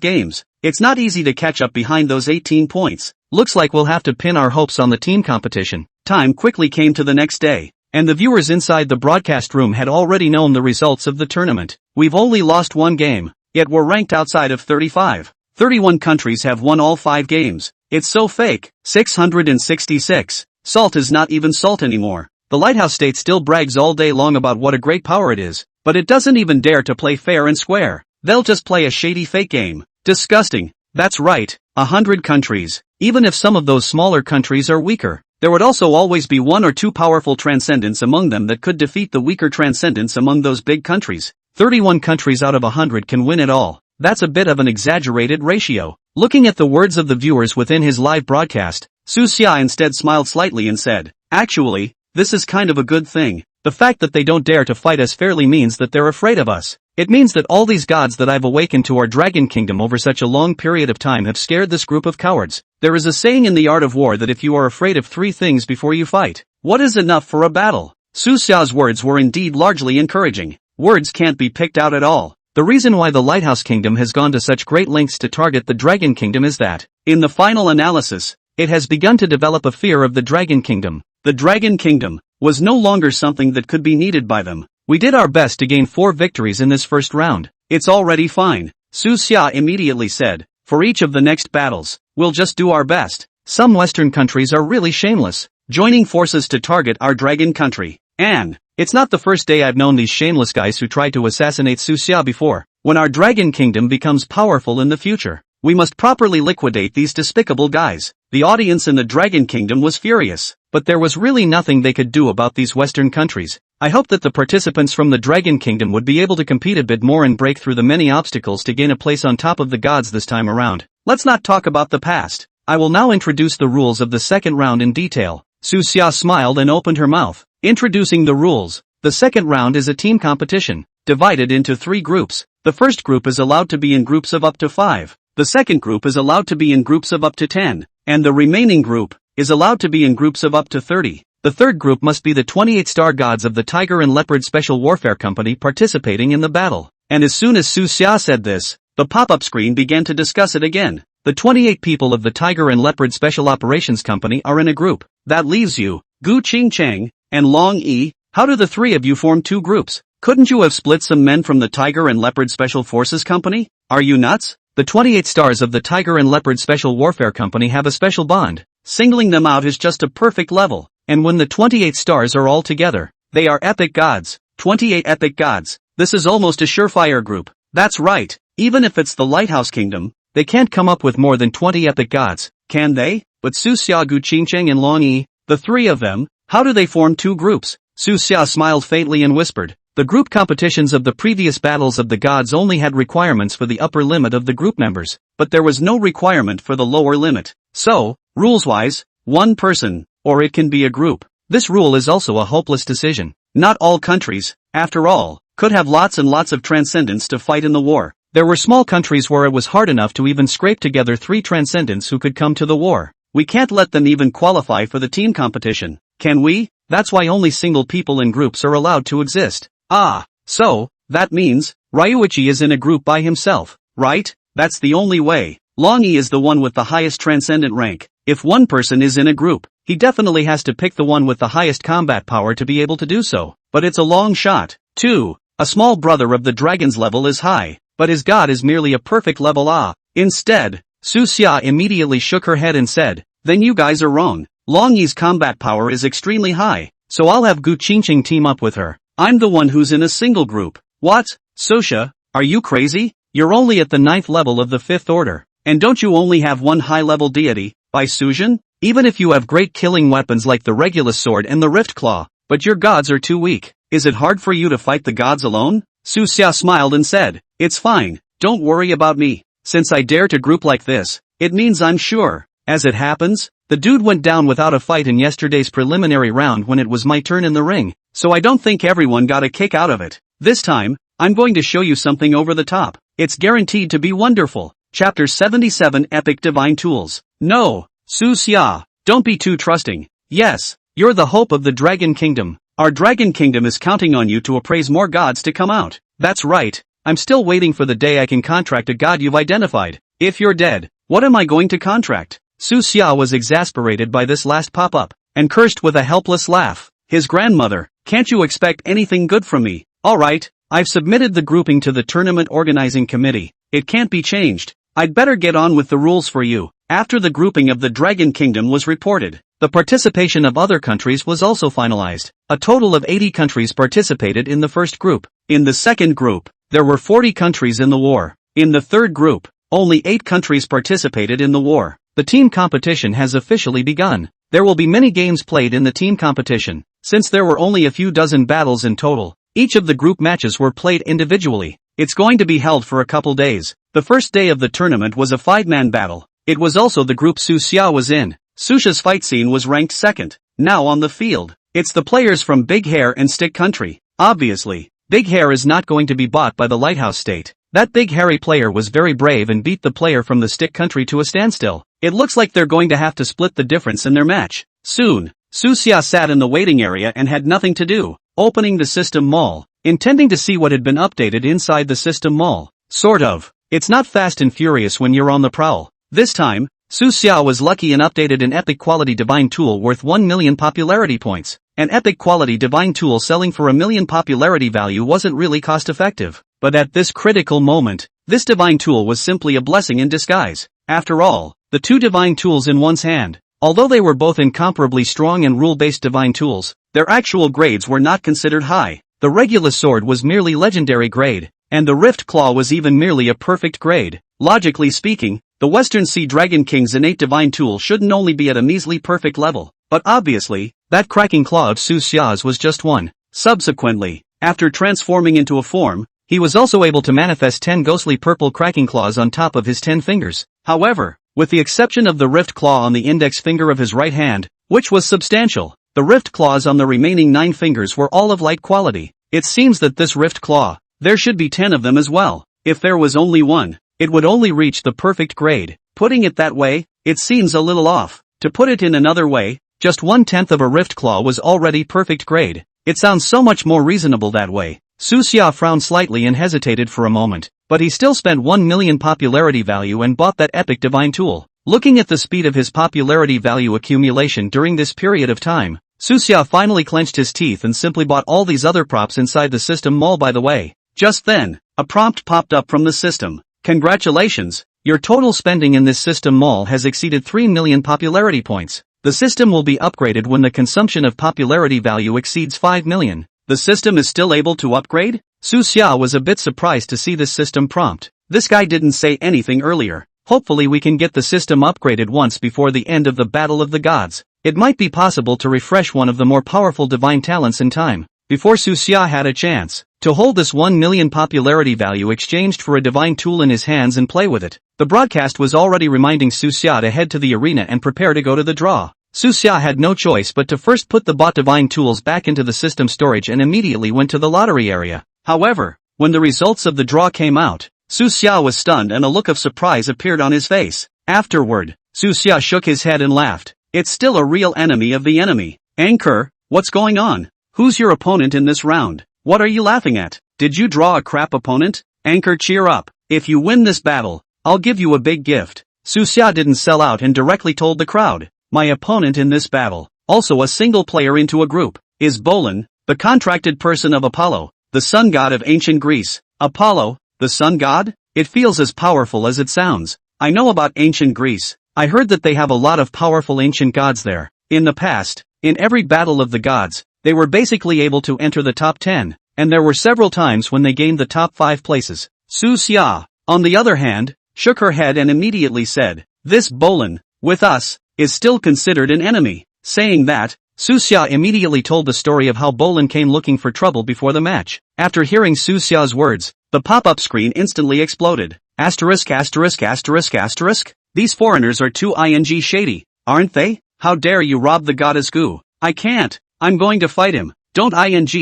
games. It's not easy to catch up behind those 18 points. Looks like we'll have to pin our hopes on the team competition. Time quickly came to the next day, and the viewers inside the broadcast room had already known the results of the tournament. We've only lost 1 game, yet we're ranked outside of 35. 31 countries have won all 5 games. It's so fake. 666. Salt is not even salt anymore. The Lighthouse State still brags all day long about what a great power it is, but it doesn't even dare to play fair and square. They'll just play a shady fake game. Disgusting. That's right, 100 countries. Even if some of those smaller countries are weaker, there would also always be 1 or 2 powerful transcendents among them that could defeat the weaker transcendents among those big countries. 31 countries out of 100 can win it all. That's a bit of an exaggerated ratio. Looking at the words of the viewers within his live broadcast, Su Xia instead smiled slightly and said, "Actually, this is kind of a good thing. The fact that they don't dare to fight us fairly means that they're afraid of us. It means that all these gods that I've awakened to our Dragon Kingdom over such a long period of time have scared this group of cowards. There is a saying in the art of war that if you are afraid of 3 things before you fight, what is enough for a battle?" Su Xia's words were indeed largely encouraging. Words can't be picked out at all. The reason why the Lighthouse Kingdom has gone to such great lengths to target the Dragon Kingdom is that, in the final analysis, it has begun to develop a fear of the Dragon Kingdom. The Dragon Kingdom was no longer something that could be needed by them. We did our best to gain 4 victories in this first round. It's already fine, Su Xia immediately said. For each of the next battles, we'll just do our best. Some Western countries are really shameless, joining forces to target our dragon country. And it's not the first day I've known these shameless guys who tried to assassinate Su Xia before. When our Dragon Kingdom becomes powerful in the future, we must properly liquidate these despicable guys. The audience in the Dragon Kingdom was furious, but there was really nothing they could do about these Western countries. I hope that the participants from the Dragon Kingdom would be able to compete a bit more and break through the many obstacles to gain a place on top of the gods this time around. Let's not talk about the past. I will now introduce the rules of the second round in detail. Su Xia smiled and opened her mouth. Introducing the rules. The second round is a team competition, divided into 3 groups. The first group is allowed to be in groups of up to 5. The second group is allowed to be in groups of up to 10. And the remaining group is allowed to be in groups of up to 30. The third group must be the 28 star gods of the Tiger and Leopard Special Warfare Company participating in the battle. And as soon as Su Xia said this, the pop-up screen began to discuss it again. The 28 people of the Tiger and Leopard Special Operations Company are in a group. That leaves you, Gu Qingcheng, and Long Yi. How do the 3 of you form 2 groups? Couldn't you have split some men from the Tiger and Leopard Special Forces Company? Are you nuts? The 28 stars of the Tiger and Leopard Special Warfare Company have a special bond. Singling them out is just a perfect level. And when the 28 stars are all together, they are epic gods. 28 epic gods. This is almost a surefire group. That's right. Even if it's the Lighthouse Kingdom, they can't come up with more than 20 epic gods, can they? But Su Xia, Gu Qingcheng and Long Yi, the 3 of them, how do they form 2 groups? Su Xia smiled faintly and whispered. The group competitions of the previous battles of the gods only had requirements for the upper limit of the group members, but there was no requirement for the lower limit. So, rules-wise, 1 person, or it can be a group. This rule is also a hopeless decision. Not all countries, after all, could have lots and lots of transcendents to fight in the war. There were small countries where it was hard enough to even scrape together 3 transcendents who could come to the war. We can't let them even qualify for the team competition, can we? That's why only single people in groups are allowed to exist. Ah, so, that means, Ryuichi is in a group by himself, right? That's the only way. Long Yi is the one with the highest transcendent rank. If one person is in a group, he definitely has to pick the one with the highest combat power to be able to do so. But it's a long shot. 2. A small brother of the dragon's level is high, but his god is merely a perfect level A. Instead, Su Xia immediately shook her head and said, then you guys are wrong. Long Yi's combat power is extremely high, so I'll have Gu Qingcheng team up with her. I'm the one who's in a single group. What? Sosha, are you crazy? You're only at the 9th level of the 5th order. And don't you only have one high-level deity, by Sujin? Even if you have great killing weapons like the Regulus Sword and the Rift Claw, but your gods are too weak. Is it hard for you to fight the gods alone? Su Xia smiled and said, it's fine, don't worry about me. Since I dare to group like this, it means I'm sure. As it happens, the dude went down without a fight in yesterday's preliminary round when it was my turn in the ring, so I don't think everyone got a kick out of it. This time, I'm going to show you something over the top. It's guaranteed to be wonderful. Chapter 77 Epic Divine Tools. No, Su Xia, don't be too trusting. Yes, you're the hope of the Dragon Kingdom. Our Dragon Kingdom is counting on you to appraise more gods to come out. That's right, I'm still waiting for the day I can contract a god you've identified. If you're dead, what am I going to contract? Su Xia was exasperated by this last pop-up, and cursed with a helpless laugh. His grandmother, can't you expect anything good from me? Alright, I've submitted the grouping to the tournament organizing committee. It can't be changed. I'd better get on with the rules for you. After the grouping of the Dragon Kingdom was reported, the participation of other countries was also finalized. A total of 80 countries participated in the first group. In the second group, there were 40 countries in the war. In the third group, only 8 countries participated in the war. The team competition has officially begun. There will be many games played in the team competition. Since there were only a few dozen battles in total, each of the group matches were played individually. It's going to be held for a couple days. The first day of the tournament was a 5-man battle. It was also the group Su Xia was in. Susha's fight scene was ranked 2nd. Now on the field, it's the players from Big Hair and Stick Country. Obviously, Big Hair is not going to be bought by the Lighthouse State. That big hairy player was very brave and beat the player from the Stick Country to a standstill. It looks like they're going to have to split the difference in their match. Soon, Su Xia sat in the waiting area and had nothing to do, opening the system mall, intending to see what had been updated inside the system mall. Sort of. It's not Fast and Furious when you're on the prowl. This time, Su Xia was lucky and updated an epic quality divine tool worth 1 million popularity points. An epic quality divine tool selling for 1 million popularity value wasn't really cost effective. But at this critical moment, this divine tool was simply a blessing in disguise. After all, the 2 divine tools in one's hand, although they were both incomparably strong and rule-based divine tools, their actual grades were not considered high. The Regulus Sword was merely legendary grade, and the Rift Claw was even merely a perfect grade. Logically speaking, the Western Sea Dragon King's innate divine tool shouldn't only be at a measly perfect level, but obviously, that cracking claw of Su Xia's was just one. Subsequently, after transforming into a form, he was also able to manifest 10 ghostly purple cracking claws on top of his 10 fingers. However, with the exception of the rift claw on the index finger of his right hand, which was substantial, the rift claws on the remaining 9 fingers were all of light quality. It seems that this rift claw, there should be 10 of them as well. If there was only one, it would only reach the perfect grade. Putting it that way, it seems a little off. To put it in another way, just 1/10 of a rift claw was already perfect grade. It sounds so much more reasonable that way. Su Xia frowned slightly and hesitated for a moment, but he still spent 1 million popularity value and bought that epic divine tool. Looking at the speed of his popularity value accumulation during this period of time, Su Xia finally clenched his teeth and simply bought all these other props inside the system mall. By the way, just then, a prompt popped up from the system. Congratulations, your total spending in this system mall has exceeded 3 million popularity points. The system will be upgraded when the consumption of popularity value exceeds 5 million. The system is still able to upgrade? Su Xia was a bit surprised to see this system prompt. This guy didn't say anything earlier. Hopefully we can get the system upgraded once before the end of the Battle of the Gods. It might be possible to refresh one of the more powerful divine talents in time. Before Su Xia had a chance to hold this 1 million popularity value exchanged for a divine tool in his hands and play with it, the broadcast was already reminding Su Xia to head to the arena and prepare to go to the draw. Su Xia had no choice but to first put the bought divine tools back into the system storage and immediately went to the lottery area. However, when the results of the draw came out, Su Xia was stunned and a look of surprise appeared on his face. Afterward, Su Xia shook his head and laughed. It's still a real enemy of the enemy. Anchor, what's going on? Who's your opponent in this round? What are you laughing at? Did you draw a crap opponent? Anchor, cheer up. If you win this battle, I'll give you a big gift. Su Xia didn't sell out and directly told the crowd. My opponent in this battle, also a single player into a group, is Bolin, the contracted person of Apollo, the sun god of ancient Greece. Apollo, the sun god? It feels as powerful as it sounds. I know about ancient Greece. I heard that they have a lot of powerful ancient gods there. In the past, in every battle of the gods, they were basically able to enter the top 10, and there were several times when they gained the top 5 places. Su Xia, on the other hand, shook her head and immediately said, this Bolin, with us, is still considered an enemy. Saying that, Su Xia immediately told the story of how Bolin came looking for trouble before the match. After hearing Su Xia's words, the pop-up screen instantly exploded. Asterisk asterisk asterisk asterisk. These foreigners are too shady, aren't they? How dare you rob the goddess Gu? I can't. I'm going to fight him. Don't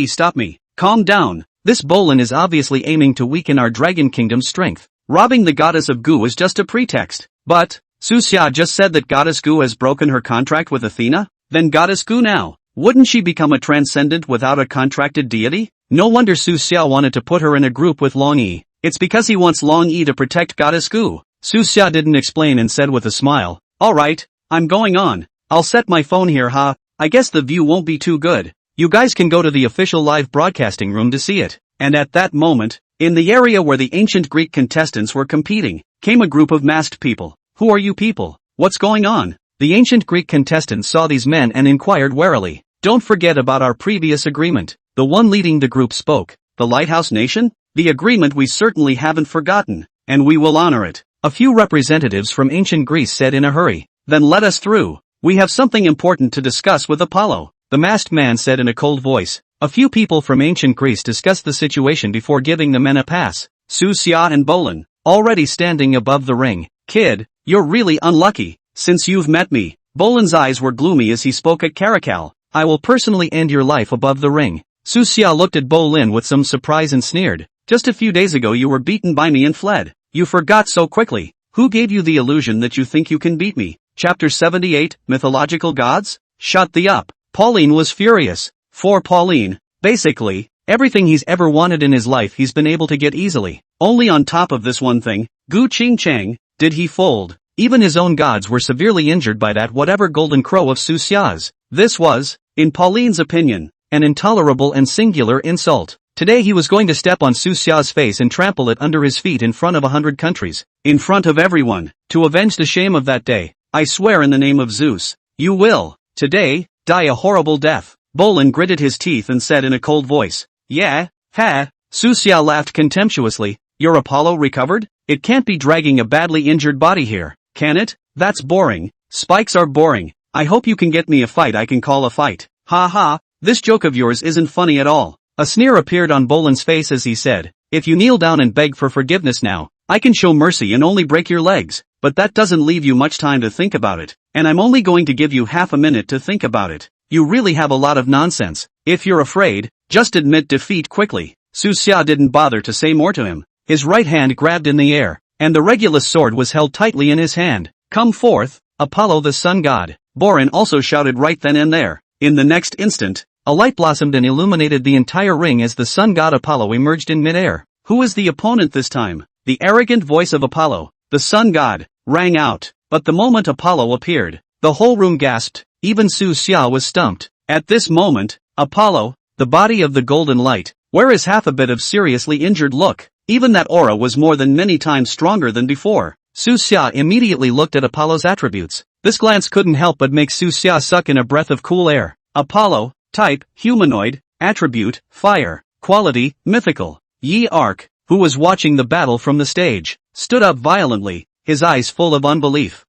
stop me. Calm down. This Bolin is obviously aiming to weaken our Dragon Kingdom's strength. Robbing the goddess of Gu is just a pretext. But Su Xia just said that Goddess Gu has broken her contract with Athena? Then Goddess Gu now, wouldn't she become a transcendent without a contracted deity? No wonder Su Xia wanted to put her in a group with Long Yi. It's because he wants Long Yi to protect Goddess Gu. Su Xia didn't explain and said with a smile, alright, I'm going on. I'll set my phone here I guess the view won't be too good. You guys can go to the official live broadcasting room to see it. And at that moment, in the area where the ancient Greek contestants were competing, came a group of masked people. Who are you people? What's going on? The ancient Greek contestants saw these men and inquired warily. Don't forget about our previous agreement. The one leading the group spoke. The Lighthouse Nation? The agreement we certainly haven't forgotten, and we will honor it. A few representatives from ancient Greece said in a hurry. Then let us through. We have something important to discuss with Apollo. The masked man said in a cold voice. A few people from ancient Greece discussed the situation before giving the men a pass. Su Xia and Bolin, already standing above the ring. Kid, you're really unlucky. Since you've met me. Bolin's eyes were gloomy as he spoke at Caracal. I will personally end your life above the ring. Su Xia looked at Bolin with some surprise and sneered. Just a few days ago you were beaten by me and fled. You forgot so quickly. Who gave you the illusion that you think you can beat me? Chapter 78, Mythological Gods? Shut the up. Pauline was furious. For Pauline, basically, everything he's ever wanted in his life he's been able to get easily. Only on top of this one thing, Gu Qing Chang, did he fold. Even his own gods were severely injured by that whatever golden crow of Su Xia's. This was, in Pauline's opinion, an intolerable and singular insult. Today he was going to step on Su Xia's face and trample it under his feet in front of 100 countries. In front of everyone. To avenge the shame of that day. I swear in the name of Zeus. You will, today, die a horrible death. Bolin gritted his teeth and said in a cold voice. Yeah, ha. Su Xia laughed contemptuously. Your Apollo recovered? It can't be dragging a badly injured body here, can it? That's boring. Spikes are boring. I hope you can get me a fight I can call a fight. Ha ha, This joke of yours isn't funny at all. A sneer appeared on Bolan's face as he said, if you kneel down and beg for forgiveness now, I can show mercy and only break your legs, but that doesn't leave you much time to think about it, and I'm only going to give you half a minute to think about it. You really have a lot of nonsense. If you're afraid, just admit defeat quickly. Su Xia didn't bother to say more to him. His right hand grabbed in the air, and the Regulus sword was held tightly in his hand. Come forth, Apollo the sun god. Borin also shouted right then and there. In the next instant, a light blossomed and illuminated the entire ring as the sun god Apollo emerged in midair. Who is the opponent this time? The arrogant voice of Apollo, the sun god, rang out. But the moment Apollo appeared, the whole room gasped. Even Su Xia was stumped. At this moment, Apollo, the body of the golden light, where is half a bit of seriously injured look? Even that aura was more than many times stronger than before. Su Xia immediately looked at Apollo's attributes. This glance couldn't help but make Su Xia suck in a breath of cool air. Apollo, type, humanoid, attribute, fire, quality, mythical. Yi Arc, who was watching the battle from the stage, stood up violently, his eyes full of unbelief.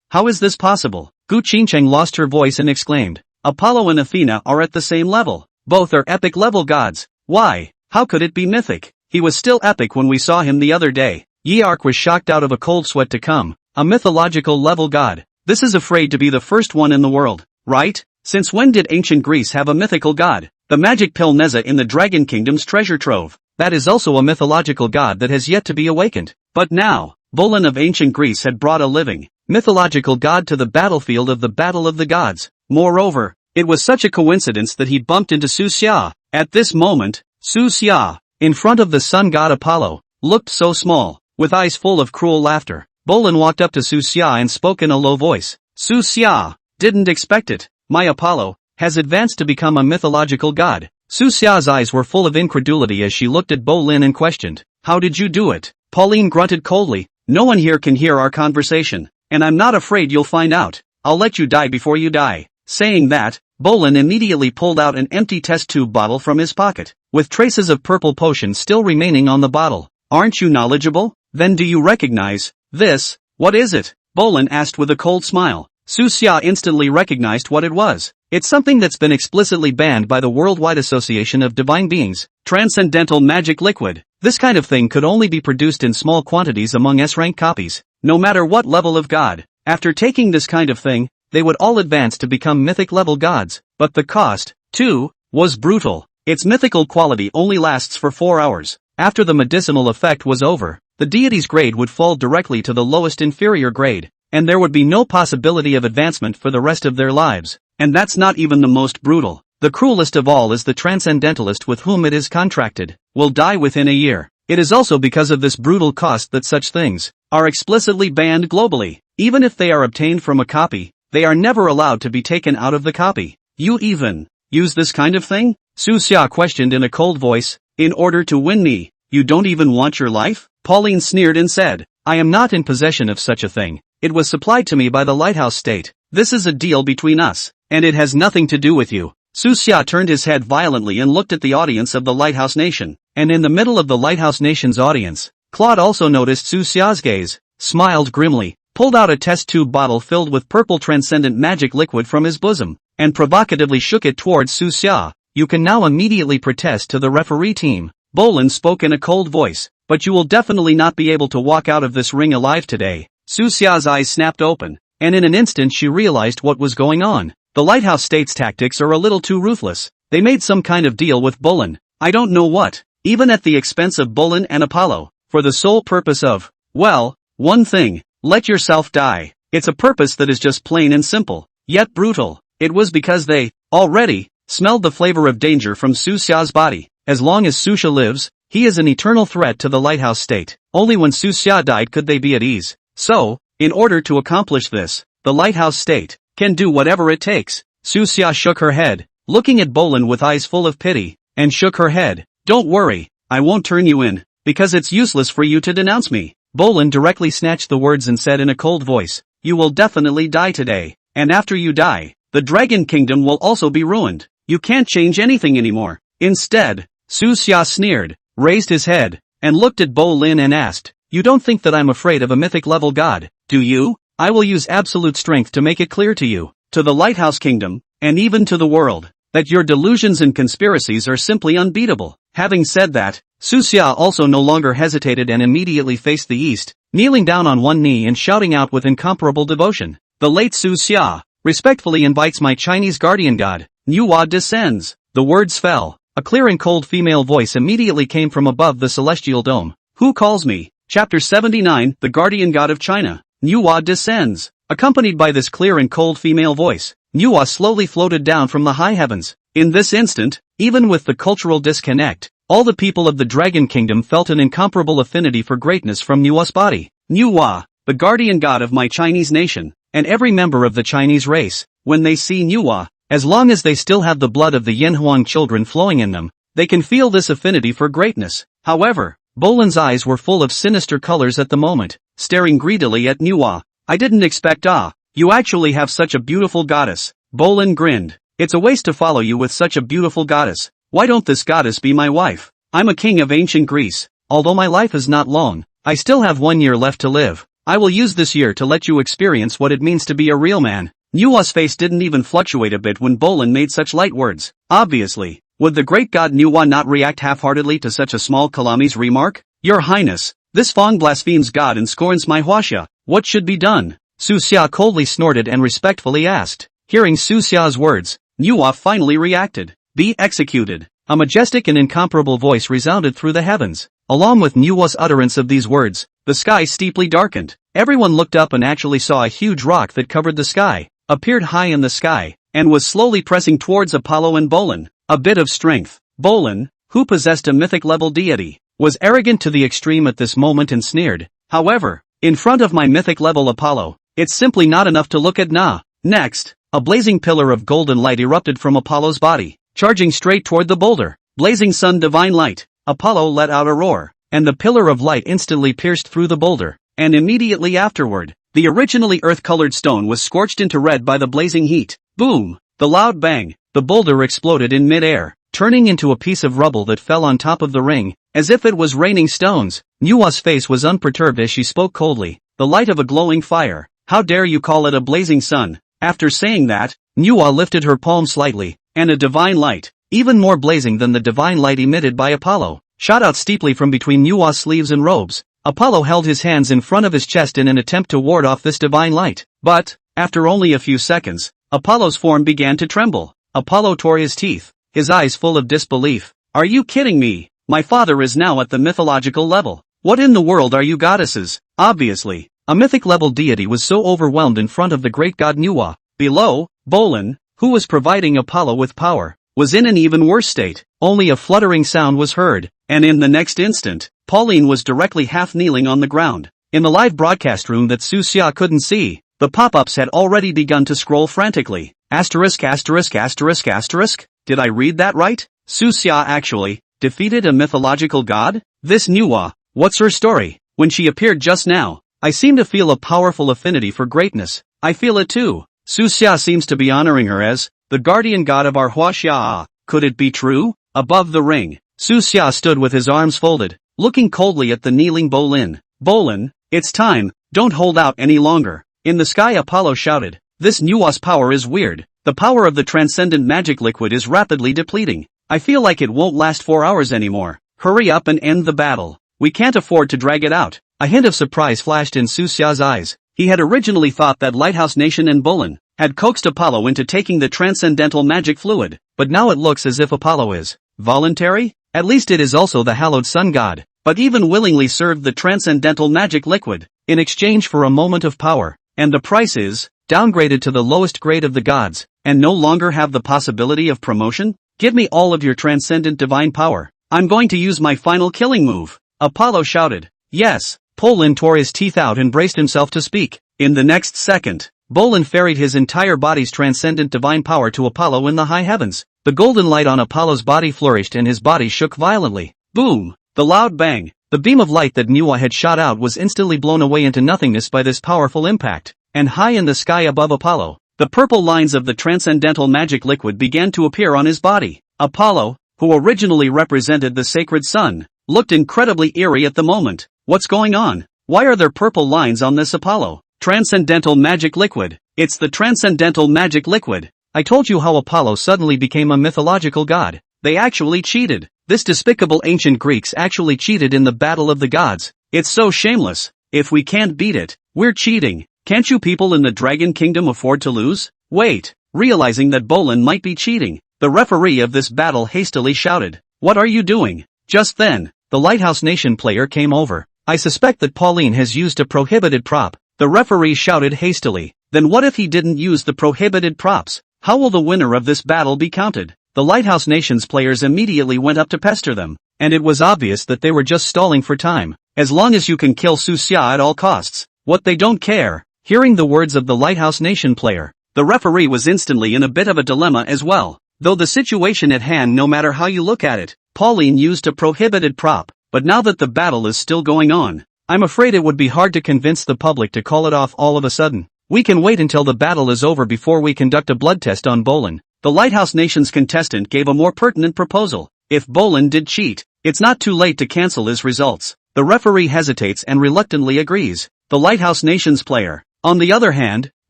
How is this possible? Gu Qingcheng lost her voice and exclaimed, Apollo and Athena are at the same level. Both are epic level gods. Why? How could it be mythic? He was still epic when we saw him the other day. Yi Arc was shocked out of a cold sweat to come. A mythological level god. This is afraid to be the first one in the world, right? Since when did ancient Greece have a mythical god? The magic pill Neza in the Dragon Kingdom's treasure trove. That is also a mythological god that has yet to be awakened. But now, Bolan of ancient Greece had brought a living, mythological god to the battlefield of the Battle of the Gods. Moreover, it was such a coincidence that he bumped into Su Xia. At this moment, Su Xia, in front of the sun god Apollo, looked so small, with eyes full of cruel laughter. Bolan walked up to Su Xia and spoke in a low voice. Su Xia, didn't expect it. My Apollo has advanced to become a mythological god. Su Xia's eyes were full of incredulity as she looked at Bolin and questioned, how did you do it? Pauline grunted coldly, no one here can hear our conversation, and I'm not afraid you'll find out. I'll let you die before you die. Saying that, Bolin immediately pulled out an empty test tube bottle from his pocket, with traces of purple potion still remaining on the bottle. Aren't you knowledgeable? Then do you recognize this? What is it? Bolin asked with a cold smile. Su Xia instantly recognized what it was. It's something that's been explicitly banned by the Worldwide Association of Divine Beings. Transcendental magic liquid. This kind of thing could only be produced in small quantities among S-rank copies, no matter what level of god. After taking this kind of thing, they would all advance to become mythic level gods. But the cost, too, was brutal. Its mythical quality only lasts for 4 hours. After the medicinal effect was over, the deity's grade would fall directly to the lowest inferior grade, and there would be no possibility of advancement for the rest of their lives. And that's not even the most brutal. The cruelest of all is the transcendentalist with whom it is contracted, will die within a year. It is also because of this brutal cost that such things are explicitly banned globally. Even if they are obtained from a copy, they are never allowed to be taken out of the copy. You even use this kind of thing? Su Xia questioned in a cold voice. In order to win me, you don't even want your life? Pauline sneered and said, I am not in possession of such a thing. It was supplied to me by the Lighthouse State. This is a deal between us, and it has nothing to do with you. Su Xia turned his head violently and looked at the audience of the Lighthouse Nation. And in the middle of the Lighthouse Nation's audience, Claude also noticed Su Xia's gaze, smiled grimly, pulled out a test tube bottle filled with purple transcendent magic liquid from his bosom, and provocatively shook it towards Su Xia. You can now immediately protest to the referee team. Bolin spoke in a cold voice, but you will definitely not be able to walk out of this ring alive today. Su Xia's eyes snapped open, and in an instant she realized what was going on. The Lighthouse State's tactics are a little too ruthless. They made some kind of deal with Bolin. I don't know what, even at the expense of Bolin and Apollo, for the sole purpose of, well, one thing, let yourself die. It's a purpose that is just plain and simple, yet brutal. It was because they, already, smelled the flavor of danger from Su Xia's body. As long as Su Xia lives, he is an eternal threat to the Lighthouse State. Only when Su Xia died could they be at ease. So, in order to accomplish this, the Lighthouse State can do whatever it takes. Su Xia shook her head, looking at Bolin with eyes full of pity, and shook her head. Don't worry, I won't turn you in, because it's useless for you to denounce me. Bolin directly snatched the words and said in a cold voice, you will definitely die today, and after you die, the Dragon Kingdom will also be ruined. You can't change anything anymore. Instead, Su Xia sneered, raised his head, and looked at Bolin and asked, you don't think that I'm afraid of a mythic level god, do you? I will use absolute strength to make it clear to you, to the Lighthouse Kingdom, and even to the world. that your delusions and conspiracies are simply unbeatable. Having said that, Su Xia also no longer hesitated and immediately faced the east, kneeling down on one knee and shouting out with incomparable devotion. The late Su Xia respectfully invites my Chinese guardian god, Manhwa descends. The words fell. A clear and cold female voice immediately came from above the celestial dome. Who calls me? Chapter 79, The Guardian God of China. Manhwa descends. Accompanied by this clear and cold female voice, Manhwa slowly floated down from the high heavens. In this instant, even with the cultural disconnect, all the people of the Dragon Kingdom felt an incomparable affinity for greatness from Manhwa's body. Manhwa, the guardian god of my Chinese nation, and every member of the Chinese race, when they see Manhwa, as long as they still have the blood of the Yanhuang children flowing in them, they can feel this affinity for greatness. However, Bolan's eyes were full of sinister colors at the moment, staring greedily at Manhwa. I didn't expect you actually have such a beautiful goddess. Bolan grinned. It's a waste to follow you with such a beautiful goddess. Why don't this goddess be my wife? I'm a king of ancient Greece. Although my life is not long, I still have 1 year left to live. I will use this year to let you experience what it means to be a real man. Manhwa's face didn't even fluctuate a bit when Bolan made such light words. Obviously, would the great god Manhwa not react half-heartedly to such a small Kalami's remark? Your Highness, this Fong blasphemes God and scorns my Huaxia. What should be done? Su Xia coldly snorted and respectfully asked. Hearing Su Xia's words, Manhwa finally reacted. Be executed. A majestic and incomparable voice resounded through the heavens. Along with Manhwa's utterance of these words, the sky steeply darkened. Everyone looked up and actually saw a huge rock that covered the sky, appeared high in the sky, and was slowly pressing towards Apollo and Bolan. A bit of strength. Bolan, who possessed a mythic-level deity, was arrogant to the extreme at this moment and sneered. However, in front of my mythic-level Apollo, it's simply not enough to look at Na. Next, a blazing pillar of golden light erupted from Apollo's body, charging straight toward the boulder. Blazing sun divine light. Apollo let out a roar, and the pillar of light instantly pierced through the boulder, and immediately afterward, the originally earth-colored stone was scorched into red by the blazing heat. Boom! The loud bang. The boulder exploded in mid-air, turning into a piece of rubble that fell on top of the ring, as if it was raining stones. Manhwa's face was unperturbed as she spoke coldly. The light of a glowing fire. How dare you call it a blazing sun? After saying that, Manhwa lifted her palm slightly, and a divine light, even more blazing than the divine light emitted by Apollo, shot out steeply from between Manhwa's sleeves and robes. Apollo held his hands in front of his chest in an attempt to ward off this divine light. But, after only a few seconds, Apollo's form began to tremble. Apollo tore his teeth, his eyes full of disbelief. Are you kidding me? My father is now at the mythological level. What in the world are you goddesses? Obviously, a mythic-level deity was so overwhelmed in front of the great god Manhwa. Below, Bolan, who was providing Apollo with power, was in an even worse state. Only a fluttering sound was heard, and in the next instant, Pauline was directly half-kneeling on the ground. In the live broadcast room that Su Xia couldn't see, the pop-ups had already begun to scroll frantically. Asterisk asterisk asterisk asterisk? Did I read that right? Su Xia actually defeated a mythological god? This Manhwa, what's her story? When she appeared just now, I seem to feel a powerful affinity for greatness. I feel it too. Su Xia seems to be honoring her as the guardian god of our Huaxia. Could it be true? Above the ring, Su Xia stood with his arms folded, looking coldly at the kneeling Bolan. Bolan, it's time, don't hold out any longer. In the sky Apollo shouted, this Manhwa's power is weird. The power of the transcendent magic liquid is rapidly depleting. I feel like it won't last 4 hours anymore. Hurry up and end the battle. We can't afford to drag it out. A hint of surprise flashed in Su Xia's eyes. He had originally thought that Lighthouse Nation and Bolan had coaxed Apollo into taking the transcendental magic fluid, but now it looks as if Apollo is voluntary? At least it is also the hallowed sun god, but even willingly served the transcendental magic liquid in exchange for a moment of power, and the price is downgraded to the lowest grade of the gods, and no longer have the possibility of promotion? Give me all of your transcendent divine power. I'm going to use my final killing move. Apollo shouted. Yes. Bolan tore his teeth out and braced himself to speak. In the next second, Bolan ferried his entire body's transcendent divine power to Apollo in the high heavens. The golden light on Apollo's body flourished and his body shook violently. Boom! The loud bang. The beam of light that Manhwa had shot out was instantly blown away into nothingness by this powerful impact. And high in the sky above Apollo, the purple lines of the transcendental magic liquid began to appear on his body. Apollo, who originally represented the sacred sun, looked incredibly eerie at the moment. What's going on? Why are there purple lines on this Apollo? Transcendental magic liquid. It's the transcendental magic liquid. I told you how Apollo suddenly became a mythological god. They actually cheated. This despicable ancient Greeks actually cheated in the battle of the gods. It's so shameless. If we can't beat it, we're cheating. Can't you people in the Dragon Kingdom afford to lose? Wait. Realizing that Bolin might be cheating, the referee of this battle hastily shouted, "What are you doing?" Just then, the Lighthouse Nation player came over. "I suspect that Pauline has used a prohibited prop," the referee shouted hastily. "Then what if he didn't use the prohibited props? How will the winner of this battle be counted?" The Lighthouse Nation's players immediately went up to pester them, and it was obvious that they were just stalling for time. As long as you can kill Suxia at all costs, what they don't care. Hearing the words of the Lighthouse Nation player, the referee was instantly in a bit of a dilemma as well. Though the situation at hand, no matter how you look at it, Pauline used a prohibited prop, but now that the battle is still going on, I'm afraid it would be hard to convince the public to call it off all of a sudden. We can wait until the battle is over before we conduct a blood test on Bolin. The Lighthouse Nation's contestant gave a more pertinent proposal. If Bolin did cheat, it's not too late to cancel his results. The referee hesitates and reluctantly agrees. The Lighthouse Nation's player, on the other hand,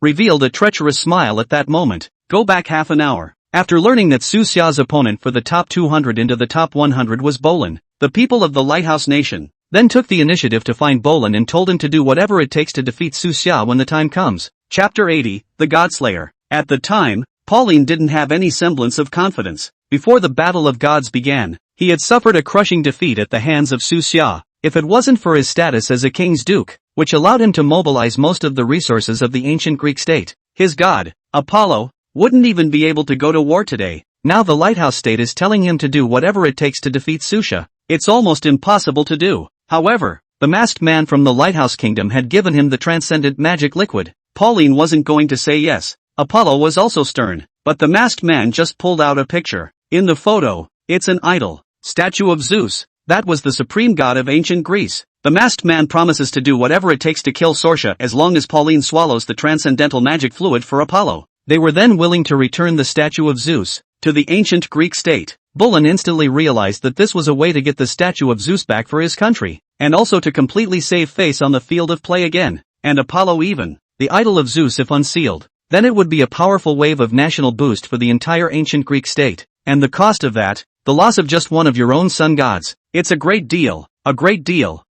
revealed a treacherous smile at that moment. Go back half an hour. After learning that Suxia's opponent for the top 200 into the top 100 was Bolin, the people of the Lighthouse Nation then took the initiative to find Bolin and told him to do whatever it takes to defeat Suxia when the time comes. Chapter 80, The Godslayer. At the time, Pauline didn't have any semblance of confidence. Before the Battle of Gods began, he had suffered a crushing defeat at the hands of Suxia. If it wasn't for his status as a king's duke, which allowed him to mobilize most of the resources of the ancient Greek state, his god, Apollo, wouldn't even be able to go to war today. Now the Lighthouse State is telling him to do whatever it takes to defeat Suxia. It's almost impossible to do. However, the masked man from the Lighthouse Kingdom had given him the transcendent magic liquid. Pauline wasn't going to say yes. Apollo was also stern, but the masked man just pulled out a picture. In the photo, it's an idol, statue of Zeus. That was the supreme god of ancient Greece. The masked man promises to do whatever it takes to kill Suxia as long as Pauline swallows the transcendental magic fluid for Apollo. They were then willing to return the statue of Zeus to the ancient Greek state. Bolin instantly realized that this was a way to get the statue of Zeus back for his country, and also to completely save face on the field of play again, and Apollo even, the idol of Zeus if unsealed. Then it would be a powerful wave of national boost for the entire ancient Greek state, and the cost of that, the loss of just one of your own sun gods. It's a great deal,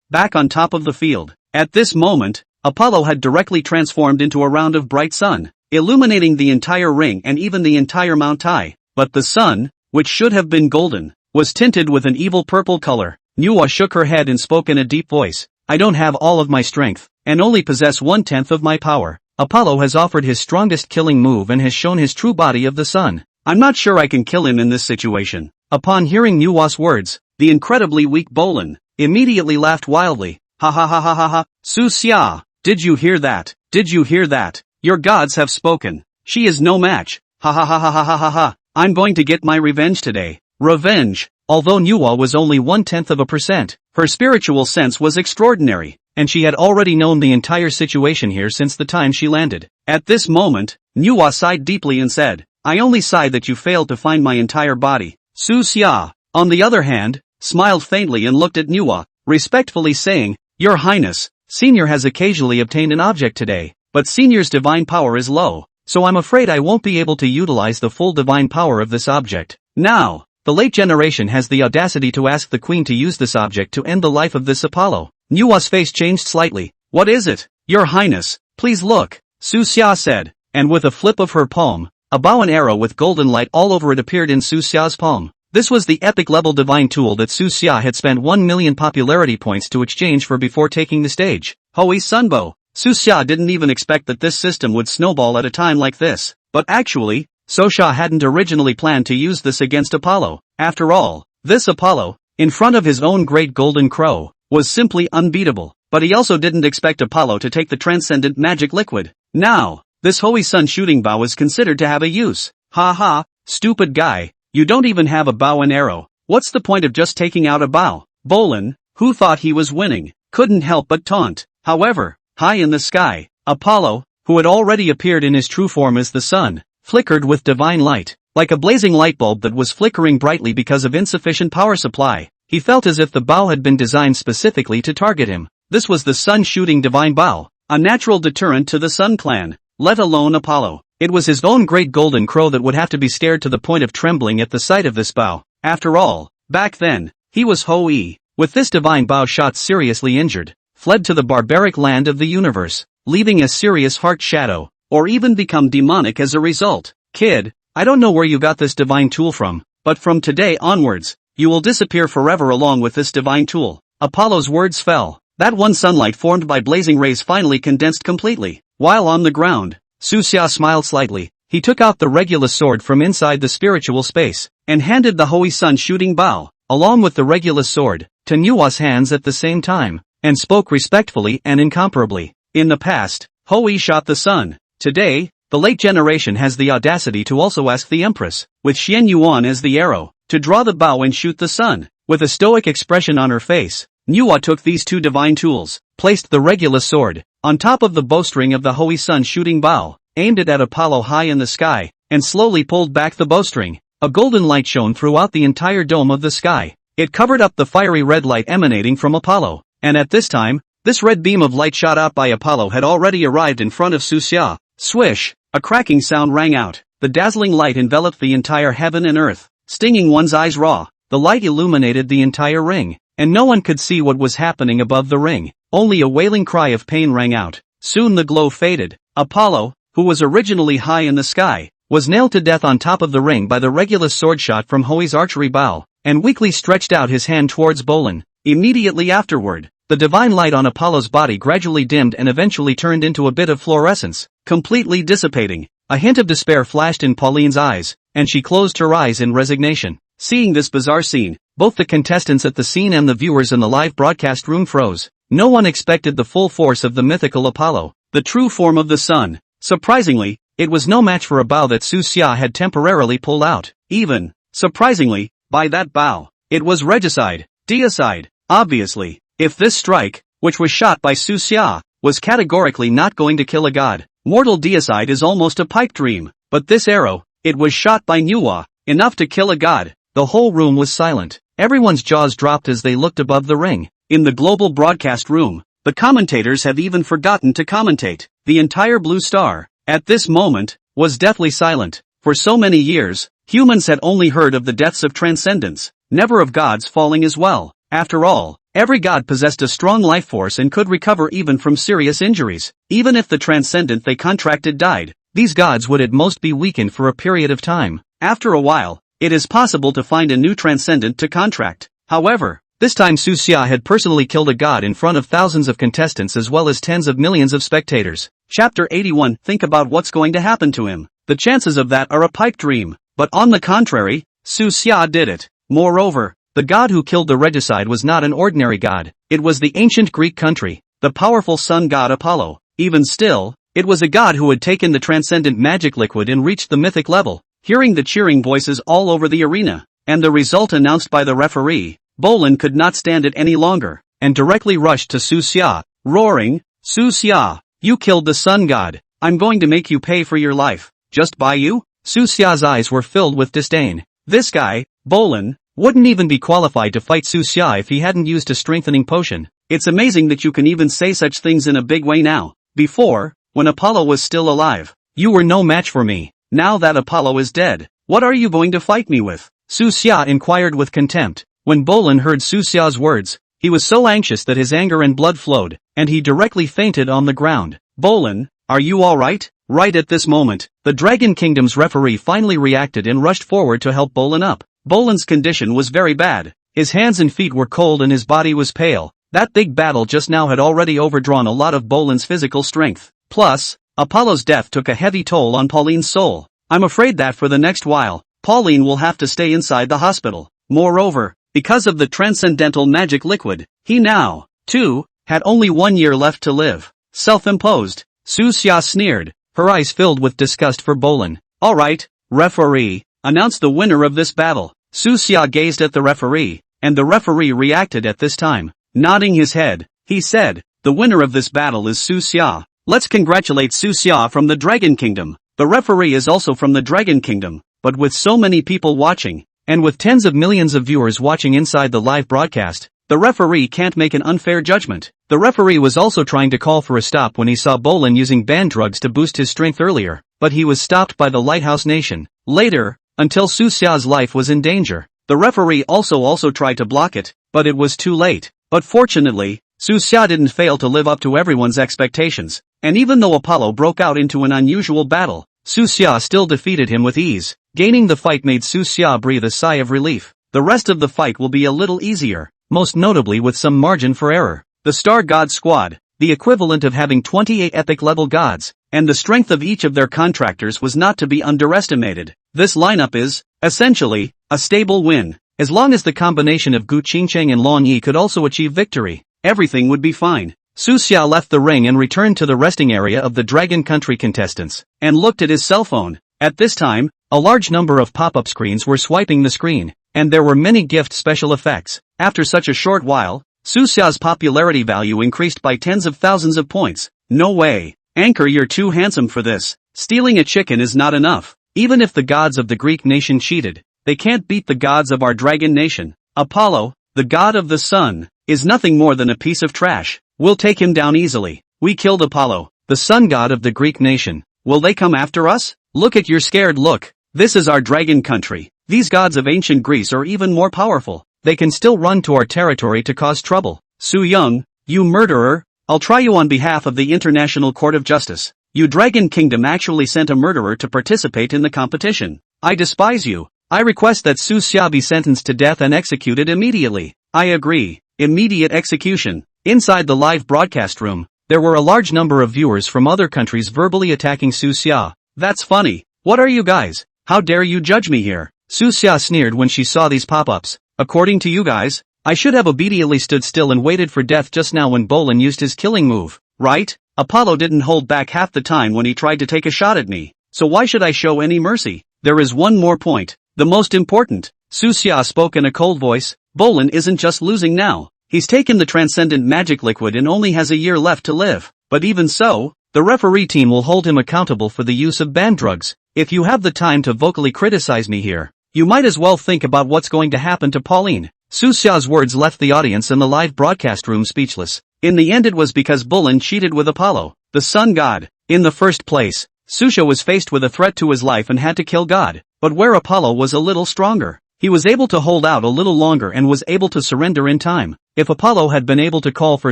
back on top of the field. At this moment, Apollo had directly transformed into a round of bright sun, illuminating the entire ring and even the entire Mount Tai. But the sun, which should have been golden, was tinted with an evil purple color. Nuwa shook her head and spoke in a deep voice. I don't have all of my strength, and only possess 1/10 of my power. Apollo has offered his strongest killing move and has shown his true body of the sun. I'm not sure I can kill him in this situation. Upon hearing Nuwa's words, the incredibly weak Bolin immediately laughed wildly. Ha ha ha ha ha ha. Suxia, did you hear that? Did you hear that? Your gods have spoken. She is no match. Ha ha ha ha ha ha ha ha. I'm going to get my revenge today. Revenge. Although Nuwa was only 1/10%, her spiritual sense was extraordinary, and she had already known the entire situation here since the time she landed. At this moment, Nuwa sighed deeply and said, I only sigh that you failed to find my entire body. Suxia, on the other hand, smiled faintly and looked at Nuwa, respectfully saying, Your Highness, Senior has occasionally obtained an object today, but Senior's divine power is low. So I'm afraid I won't be able to utilize the full divine power of this object. Now, the late generation has the audacity to ask the queen to use this object to end the life of this Apollo. Nuwa's face changed slightly. What is it? Your Highness, please look, Suxia said, and with a flip of her palm, a bow and arrow with golden light all over it appeared in Suxia's palm. This was the epic level divine tool that Suxia had spent 1 million popularity points to exchange for before taking the stage. Hoi's Sunbow. Suxia didn't even expect that this system would snowball at a time like this, but actually, Suxia hadn't originally planned to use this against Apollo. After all, this Apollo, in front of his own great golden crow, was simply unbeatable, but he also didn't expect Apollo to take the transcendent magic liquid. Now, this Hoi Sun shooting bow is considered to have a use. Ha ha, stupid guy, you don't even have a bow and arrow. What's the point of just taking out a bow? Bolin, who thought he was winning, couldn't help but taunt. However, high in the sky, Apollo, who had already appeared in his true form as the sun, flickered with divine light, like a blazing light bulb that was flickering brightly because of insufficient power supply. He felt as if the bow had been designed specifically to target him. This was the sun-shooting divine bow, a natural deterrent to the Sun clan, let alone Apollo. It was his own great golden crow that would have to be scared to the point of trembling at the sight of this bow. After all, back then, he was Hou-yi. With this divine bow shot seriously injured, fled to the barbaric land of the universe, leaving a serious heart shadow, or even become demonic as a result. Kid, I don't know where you got this divine tool from, but from today onwards, you will disappear forever along with this divine tool. Apollo's words fell. That one sunlight formed by blazing rays finally condensed completely. While on the ground, Suxia smiled slightly. He took out the Regulus sword from inside the spiritual space, and handed the Hou-yi sun shooting bow, along with the Regulus sword, to Nua's hands at the same time, and spoke respectfully and incomparably. In the past, Hou-yi shot the sun. Today, the late generation has the audacity to also ask the Empress, with Xian Yuan as the arrow, to draw the bow and shoot the sun. With a stoic expression on her face, Nua took these two divine tools, placed the Regulus sword on top of the bowstring of the Hou-yi sun shooting bow, aimed it at Apollo high in the sky, and slowly pulled back the bowstring. A golden light shone throughout the entire dome of the sky. It covered up the fiery red light emanating from Apollo, and at this time, this red beam of light shot out by Apollo had already arrived in front of Suxia. Swish! A cracking sound rang out. The dazzling light enveloped the entire heaven and earth, stinging one's eyes raw. The light illuminated the entire ring, and no one could see what was happening above the ring. Only a wailing cry of pain rang out. Soon the glow faded. Apollo, who was originally high in the sky, was nailed to death on top of the ring by the Regulus sword shot from Hou-yi's archery bow, and weakly stretched out his hand towards Bolin. Immediately afterward, the divine light on Apollo's body gradually dimmed and eventually turned into a bit of fluorescence, completely dissipating. A hint of despair flashed in Pauline's eyes, and she closed her eyes in resignation. Seeing this bizarre scene, both the contestants at the scene and the viewers in the live broadcast room froze. No one expected the full force of the mythical Apollo, the true form of the sun. Surprisingly, it was no match for a bow that Suxia had temporarily pulled out. Even, surprisingly, by that bow, it was regicide, deicide. Obviously, if this strike, which was shot by Suxia, was categorically not going to kill a god, mortal deicide is almost a pipe dream. But this arrow, it was shot by Nua, enough to kill a god. The whole room was silent. Everyone's jaws dropped as they looked above the ring. In the global broadcast room, the commentators have even forgotten to commentate. The entire blue star, at this moment, was deathly silent. For so many years, humans had only heard of the deaths of transcendents, never of gods falling as well. After all, every god possessed a strong life force and could recover even from serious injuries. Even if the transcendent they contracted died, these gods would at most be weakened for a period of time. After a while, it is possible to find a new transcendent to contract. However, this time Suxia had personally killed a god in front of thousands of contestants as well as tens of millions of spectators. Chapter 81. Think about what's going to happen to him. The chances of that are a pipe dream. But on the contrary, Suxia did it. Moreover, the god who killed the regicide was not an ordinary god. It was the ancient Greek country, the powerful sun god Apollo. Even still, it was a god who had taken the transcendent magic liquid and reached the mythic level. Hearing the cheering voices all over the arena, and the result announced by the referee, Bolin could not stand it any longer, and directly rushed to Suxia, roaring, "Suxia, you killed the sun god. I'm going to make you pay for your life. Just by you?" Suxia's eyes were filled with disdain. This guy, Bolin, wouldn't even be qualified to fight Suxia if he hadn't used a strengthening potion. It's amazing that you can even say such things in a big way now. Before, when Apollo was still alive, you were no match for me. Now that Apollo is dead, what are you going to fight me with? Suxia inquired with contempt. When Bolin heard Suxia's words, he was so anxious that his anger and blood flowed, and he directly fainted on the ground. "Bolin, are you alright?" Right at this moment, the Dragon Kingdom's referee finally reacted and rushed forward to help Bolin up. Bolin's condition was very bad. His hands and feet were cold and his body was pale. That big battle just now had already overdrawn a lot of Bolin's physical strength. Plus, Apollo's death took a heavy toll on Pauline's soul. I'm afraid that for the next while, Pauline will have to stay inside the hospital. Moreover, because of the transcendental magic liquid, he now, too, had only 1 year left to live. Self-imposed. Suxia sneered, her eyes filled with disgust for Bolin. "Alright, referee, announce the winner of this battle." Suxia gazed at the referee, and the referee reacted at this time. Nodding his head, he said, "The winner of this battle is Suxia. Let's congratulate Suxia from the Dragon Kingdom." The referee is also from the Dragon Kingdom, but with so many people watching, and with tens of millions of viewers watching inside the live broadcast, The referee can't make an unfair judgment. The referee was also trying to call for a stop when he saw Bolin using banned drugs to boost his strength earlier, but he was stopped by the Lighthouse Nation. Later, until Su Xia's life was in danger. The referee also tried to block it, but it was too late. But fortunately, Su Xia didn't fail to live up to everyone's expectations, and even though Apollo broke out into an unusual battle, Su Xia still defeated him with ease. Gaining the fight made Su Xia breathe a sigh of relief. The rest of the fight will be a little easier, most notably with some margin for error. The Star God Squad, the equivalent of having 28 epic level gods, and the strength of each of their contractors was not to be underestimated. This lineup is, essentially, a stable win. As long as the combination of Gu Qingcheng and Long Yi could also achieve victory, everything would be fine. Su Xia left the ring and returned to the resting area of the Dragon Country contestants, and looked at his cell phone. At this time, a large number of pop-up screens were swiping the screen, and there were many gift special effects. After such a short while, Su Xia's popularity value increased by tens of thousands of points. No way. Anchor, you're too handsome for this. Stealing a chicken is not enough. Even if the gods of the Greek nation cheated, they can't beat the gods of our dragon nation. Apollo, the god of the sun, is nothing more than a piece of trash. We'll take him down easily. We killed Apollo, the sun god of the Greek nation. Will they come after us? Look at your scared look. This is our dragon country. These gods of ancient Greece are even more powerful. They can still run to our territory to cause trouble. Su Yung, you murderer, I'll try you on behalf of the International Court of Justice. You Dragon Kingdom actually sent a murderer to participate in the competition. I despise you. I request that Su Xia be sentenced to death and executed immediately. I agree. Immediate execution. Inside the live broadcast room, there were a large number of viewers from other countries verbally attacking Su Xia. That's funny. What are you guys? How dare you judge me here? Su Xia sneered when she saw these pop-ups. According to you guys, I should have obediently stood still and waited for death just now when Bolin used his killing move, right? Apollo didn't hold back half the time when he tried to take a shot at me, so why should I show any mercy? There is one more point, the most important. Su Xia spoke in a cold voice. Bolin isn't just losing now. He's taken the transcendent magic liquid and only has a year left to live. But even so, the referee team will hold him accountable for the use of banned drugs. If you have the time to vocally criticize me here, you might as well think about what's going to happen to Pauline. Su Xia's words left the audience in the live broadcast room speechless. In the end it was because Bolin cheated with Apollo, the sun god. In the first place, Su Xia was faced with a threat to his life and had to kill God. But where Apollo was a little stronger, he was able to hold out a little longer and was able to surrender in time. If Apollo had been able to call for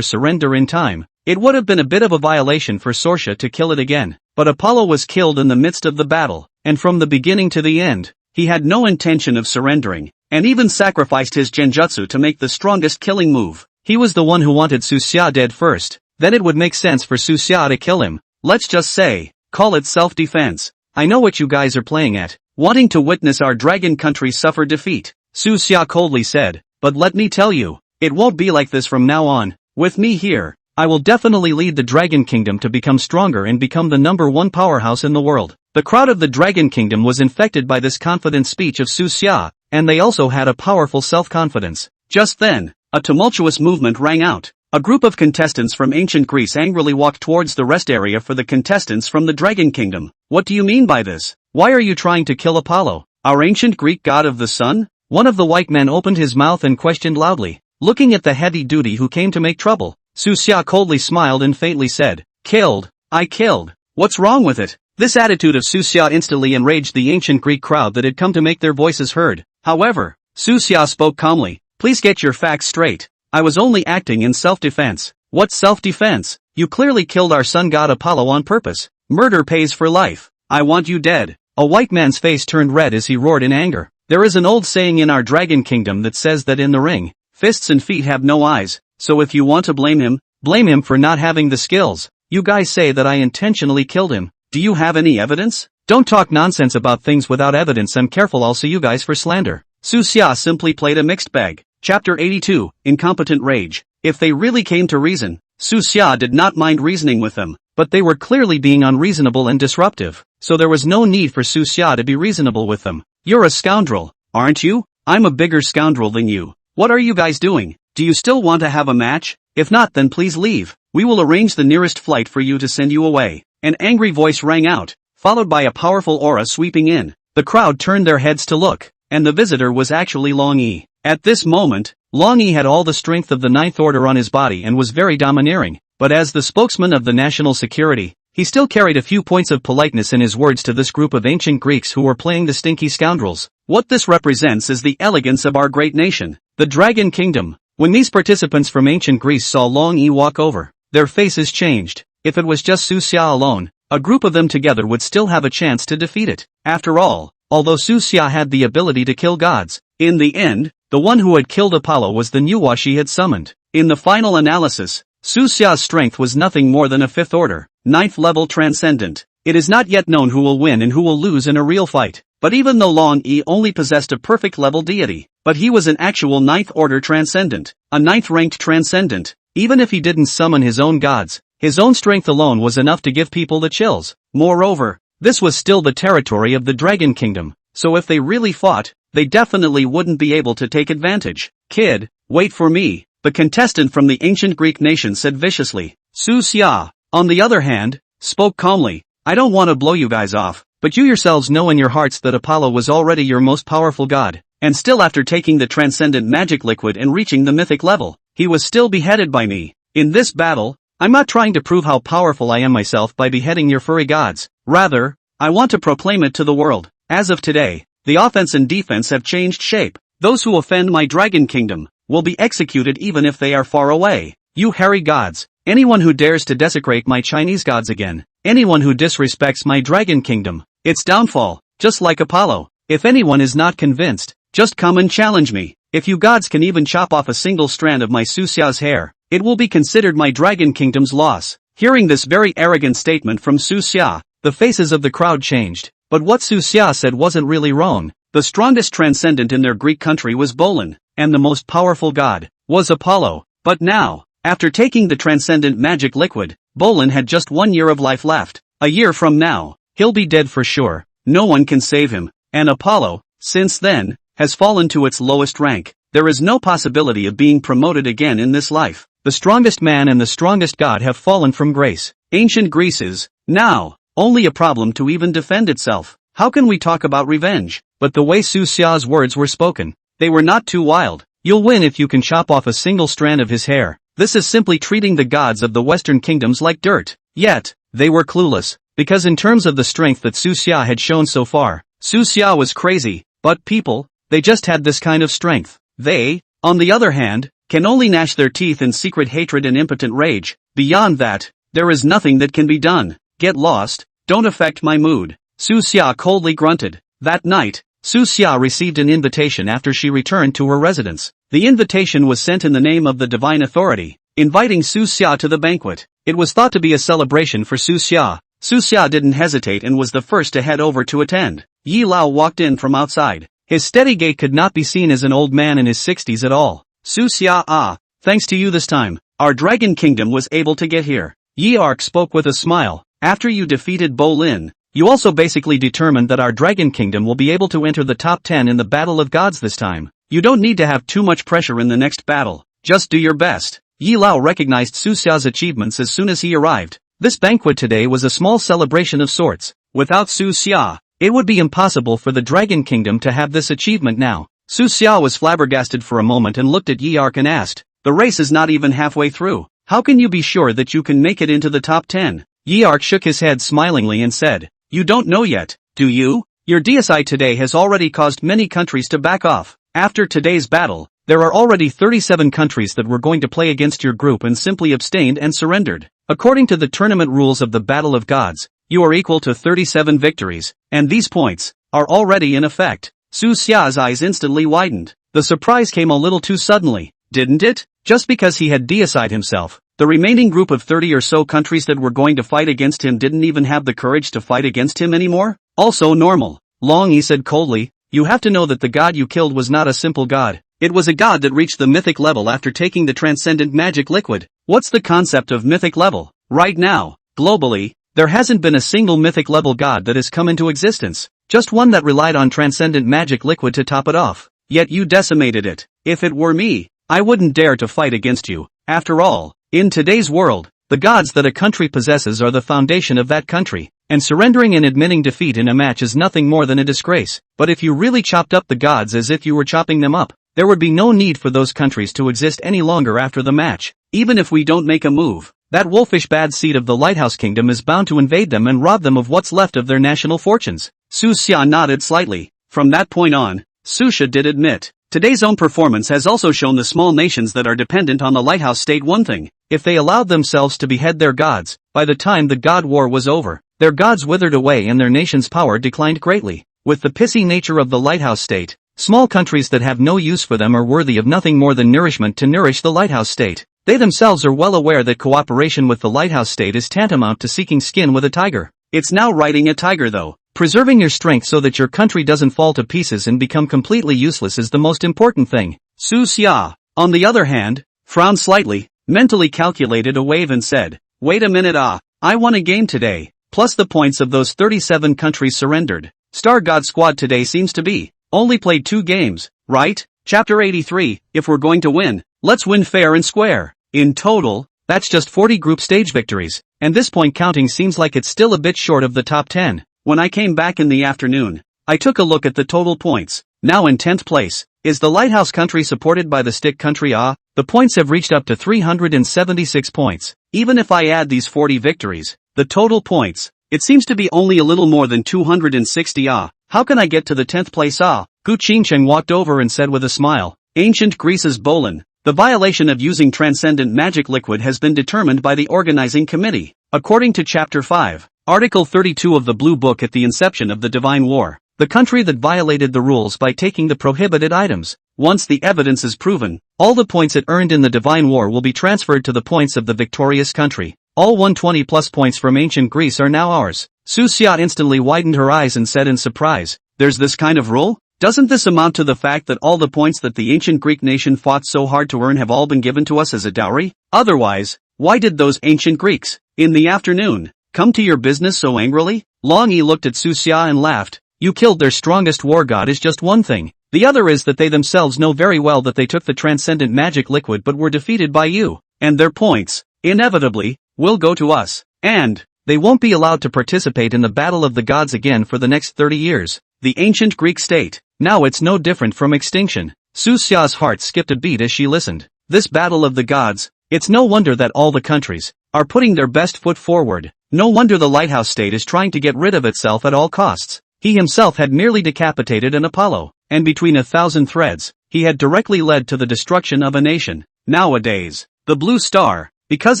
surrender in time, it would have been a bit of a violation for Sorsha to kill it again. But Apollo was killed in the midst of the battle, and from the beginning to the end, he had no intention of surrendering, and even sacrificed his genjutsu to make the strongest killing move. He was the one who wanted Su Xia dead first. Then it would make sense for Su Xia to kill him. Let's just say, call it self-defense. I know what you guys are playing at, wanting to witness our dragon country suffer defeat, Su Xia coldly said. But let me tell you, it won't be like this from now on. With me here, I will definitely lead the Dragon Kingdom to become stronger and become the #1 powerhouse in the world. The crowd of the Dragon Kingdom was infected by this confident speech of Su Xia, and they also had a powerful self-confidence. Just then, a tumultuous movement rang out. A group of contestants from ancient Greece angrily walked towards the rest area for the contestants from the Dragon Kingdom. What do you mean by this? Why are you trying to kill Apollo, our ancient Greek god of the sun? One of the white men opened his mouth and questioned loudly. Looking at the heady duty who came to make trouble, Su Xia coldly smiled and faintly said, "Killed? I killed. What's wrong with it?" This attitude of Su Xia instantly enraged the ancient Greek crowd that had come to make their voices heard. However, Su Xia spoke calmly. Please get your facts straight. I was only acting in self-defense. What self-defense? You clearly killed our sun god Apollo on purpose. Murder pays for life. I want you dead. A white man's face turned red as he roared in anger. There is an old saying in our Dragon Kingdom that says that in the ring, fists and feet have no eyes, so if you want to blame him for not having the skills. You guys say that I intentionally killed him. Do you have any evidence? Don't talk nonsense about things without evidence. I'm careful I'll sue you guys for slander. Su Xia simply played a mixed bag. Chapter 82, Incompetent Rage. If they really came to reason, Su Xia did not mind reasoning with them, but they were clearly being unreasonable and disruptive, so there was no need for Su Xia to be reasonable with them. You're a scoundrel, aren't you? I'm a bigger scoundrel than you. What are you guys doing? Do you still want to have a match? If not, then please leave. We will arrange the nearest flight for you to send you away. An angry voice rang out, followed by a powerful aura sweeping in. The crowd turned their heads to look, and the visitor was actually Long Yi. At this moment, Long Yi had all the strength of the Ninth Order on his body and was very domineering, but as the spokesman of the national security, he still carried a few points of politeness in his words to this group of ancient Greeks who were playing the stinky scoundrels. What this represents is the elegance of our great nation, the Dragon Kingdom. When these participants from ancient Greece saw Long Yi walk over, their faces changed. If it was just Su Xia alone, a group of them together would still have a chance to defeat it. After all, although Su Xia had the ability to kill gods, in the end, the one who had killed Apollo was the Nuwa she had summoned. In the final analysis, Su Xia's strength was nothing more than a fifth order, ninth level transcendent. It is not yet known who will win and who will lose in a real fight. But even though Long Yi only possessed a perfect level deity, but he was an actual ninth order transcendent, a ninth ranked transcendent. Even if he didn't summon his own gods, his own strength alone was enough to give people the chills. Moreover, this was still the territory of the Dragon Kingdom, so if they really fought, they definitely wouldn't be able to take advantage. Kid, wait for me, the contestant from the ancient Greek nation said viciously. Su Xia, on the other hand, spoke calmly. I don't want to blow you guys off, but you yourselves know in your hearts that Apollo was already your most powerful god, and still after taking the transcendent magic liquid and reaching the mythic level, he was still beheaded by me. In this battle, I'm not trying to prove how powerful I am myself by beheading your furry gods. Rather, I want to proclaim it to the world. As of today, the offense and defense have changed shape. Those who offend my Dragon Kingdom will be executed even if they are far away. You hairy gods, anyone who dares to desecrate my Chinese gods again, anyone who disrespects my Dragon Kingdom, its downfall, just like Apollo. If anyone is not convinced, just come and challenge me. If you gods can even chop off a single strand of my Su Xia's hair, it will be considered my Dragon Kingdom's loss. Hearing this very arrogant statement from Su Xia, the faces of the crowd changed. But what Su Xia said wasn't really wrong. The strongest transcendent in their Greek country was Bolin, and the most powerful god was Apollo. But now, after taking the transcendent magic liquid, Bolin had just 1 year of life left. A year from now, he'll be dead for sure. No one can save him. And Apollo, since then, has fallen to its lowest rank. There is no possibility of being promoted again in this life. The strongest man and the strongest god have fallen from grace. Ancient Greece is, now, only a problem to even defend itself. How can we talk about revenge? But the way Su Xia's words were spoken, they were not too wild. You'll win if you can chop off a single strand of his hair. This is simply treating the gods of the Western kingdoms like dirt. Yet, they were clueless, because in terms of the strength that Su Xia had shown so far, Su Xia was crazy, but people, they just had this kind of strength. They, on the other hand, can only gnash their teeth in secret hatred and impotent rage. Beyond that, there is nothing that can be done. Get lost, don't affect my mood. Su Xia coldly grunted. That night, Su Xia received an invitation after she returned to her residence. The invitation was sent in the name of the divine authority, inviting Su Xia to the banquet. It was thought to be a celebration for Su Xia. Su Xia didn't hesitate and was the first to head over to attend. Yi Lao walked in from outside. His steady gait could not be seen as an old man in his 60s at all. Su Xia, thanks to you this time, our Dragon Kingdom was able to get here. Yi Ark spoke with a smile. After you defeated Bolin, you also basically determined that our Dragon Kingdom will be able to enter the top 10 in the Battle of Gods this time. You don't need to have too much pressure in the next battle, just do your best. Yi Lao recognized Su Xia's achievements as soon as he arrived. This banquet today was a small celebration of sorts. Without Su Xia, it would be impossible for the Dragon Kingdom to have this achievement now. Su Xia was flabbergasted for a moment and looked at Yi Ark and asked, the race is not even halfway through. How can you be sure that you can make it into the top 10? Yi Ark shook his head smilingly and said, you don't know yet, do you? Your deicide today has already caused many countries to back off. After today's battle, there are already 37 countries that were going to play against your group and simply abstained and surrendered. According to the tournament rules of the Battle of Gods, you are equal to 37 victories, and these points are already in effect. Su Xia's eyes instantly widened. The surprise came a little too suddenly, didn't it? Just because he had deicide himself, the remaining group of 30 or so countries that were going to fight against him didn't even have the courage to fight against him anymore? Also normal. Long Yi said coldly, you have to know that the god you killed was not a simple god. It was a god that reached the mythic level after taking the transcendent magic liquid. What's the concept of mythic level? Right now, globally, there hasn't been a single mythic level god that has come into existence. Just one that relied on transcendent magic liquid to top it off. Yet you decimated it. If it were me, I wouldn't dare to fight against you. After all, in today's world, The gods that a country possesses are the foundation of that country, and surrendering and admitting defeat in a match is nothing more than a disgrace. But if you really chopped up the gods as if you were chopping them up, there would be no need for those countries to exist any longer after the match. Even if we don't make a move, that wolfish bad seed of the Lighthouse Kingdom is bound to invade them and rob them of what's left of their national fortunes. Su Xia nodded slightly. From that point on, Su Xia did admit, today's own performance has also shown the small nations that are dependent on the Lighthouse State one thing: if they allowed themselves to behead their gods, by the time the God War was over, their gods withered away and their nation's power declined greatly. With the pissy nature of the Lighthouse State, small countries that have no use for them are worthy of nothing more than nourishment to nourish the Lighthouse State. They themselves are well aware that cooperation with the Lighthouse State is tantamount to seeking skin with a tiger. It's now riding a tiger though. Preserving your strength so that your country doesn't fall to pieces and become completely useless is the most important thing. Su Xia, on the other hand, frowned slightly, mentally calculated a wave and said, wait a minute, I won a game today, plus the points of those 37 countries surrendered. Star God Squad today seems to be, only played 2 games, right? Chapter 83, if we're going to win, let's win fair and square. In total, that's just 40 group stage victories, and this point counting seems like it's still a bit short of the top 10. When I came back in the afternoon, I took a look at the total points. Now in 10th place, is the Lighthouse country supported by the Stick country. The points have reached up to 376 points. Even if I add these 40 victories, the total points, it seems to be only a little more than 260. How can I get to the 10th place? Gu Qingcheng walked over and said with a smile, Ancient Greece's Bolin. The violation of using transcendent magic liquid has been determined by the organizing committee. According to Chapter 5, Article 32 of the Blue Book, at the inception of the Divine War, the country that violated the rules by taking the prohibited items, once the evidence is proven, all the points it earned in the Divine War will be transferred to the points of the victorious country. All 120 plus points from ancient Greece are now ours. Su Xia instantly widened her eyes and said in surprise, there's this kind of rule? Doesn't this amount to the fact that all the points that the ancient Greek nation fought so hard to earn have all been given to us as a dowry? Otherwise, why did those ancient Greeks, in the afternoon, come to your business so angrily? Long Yi looked at Su Xia and laughed. You killed their strongest war god is just one thing. The other is that they themselves know very well that they took the transcendent magic liquid but were defeated by you. And their points, inevitably, will go to us. And they won't be allowed to participate in the Battle of the Gods again for the next 30 years. The ancient Greek state. Now it's no different from extinction. Su Xia's heart skipped a beat as she listened. This Battle of the Gods, it's no wonder that all the countries are putting their best foot forward. No wonder the Lighthouse State is trying to get rid of itself at all costs. He himself had nearly decapitated an Apollo, and between 1,000 threads, he had directly led to the destruction of a nation. Nowadays, the Blue Star, because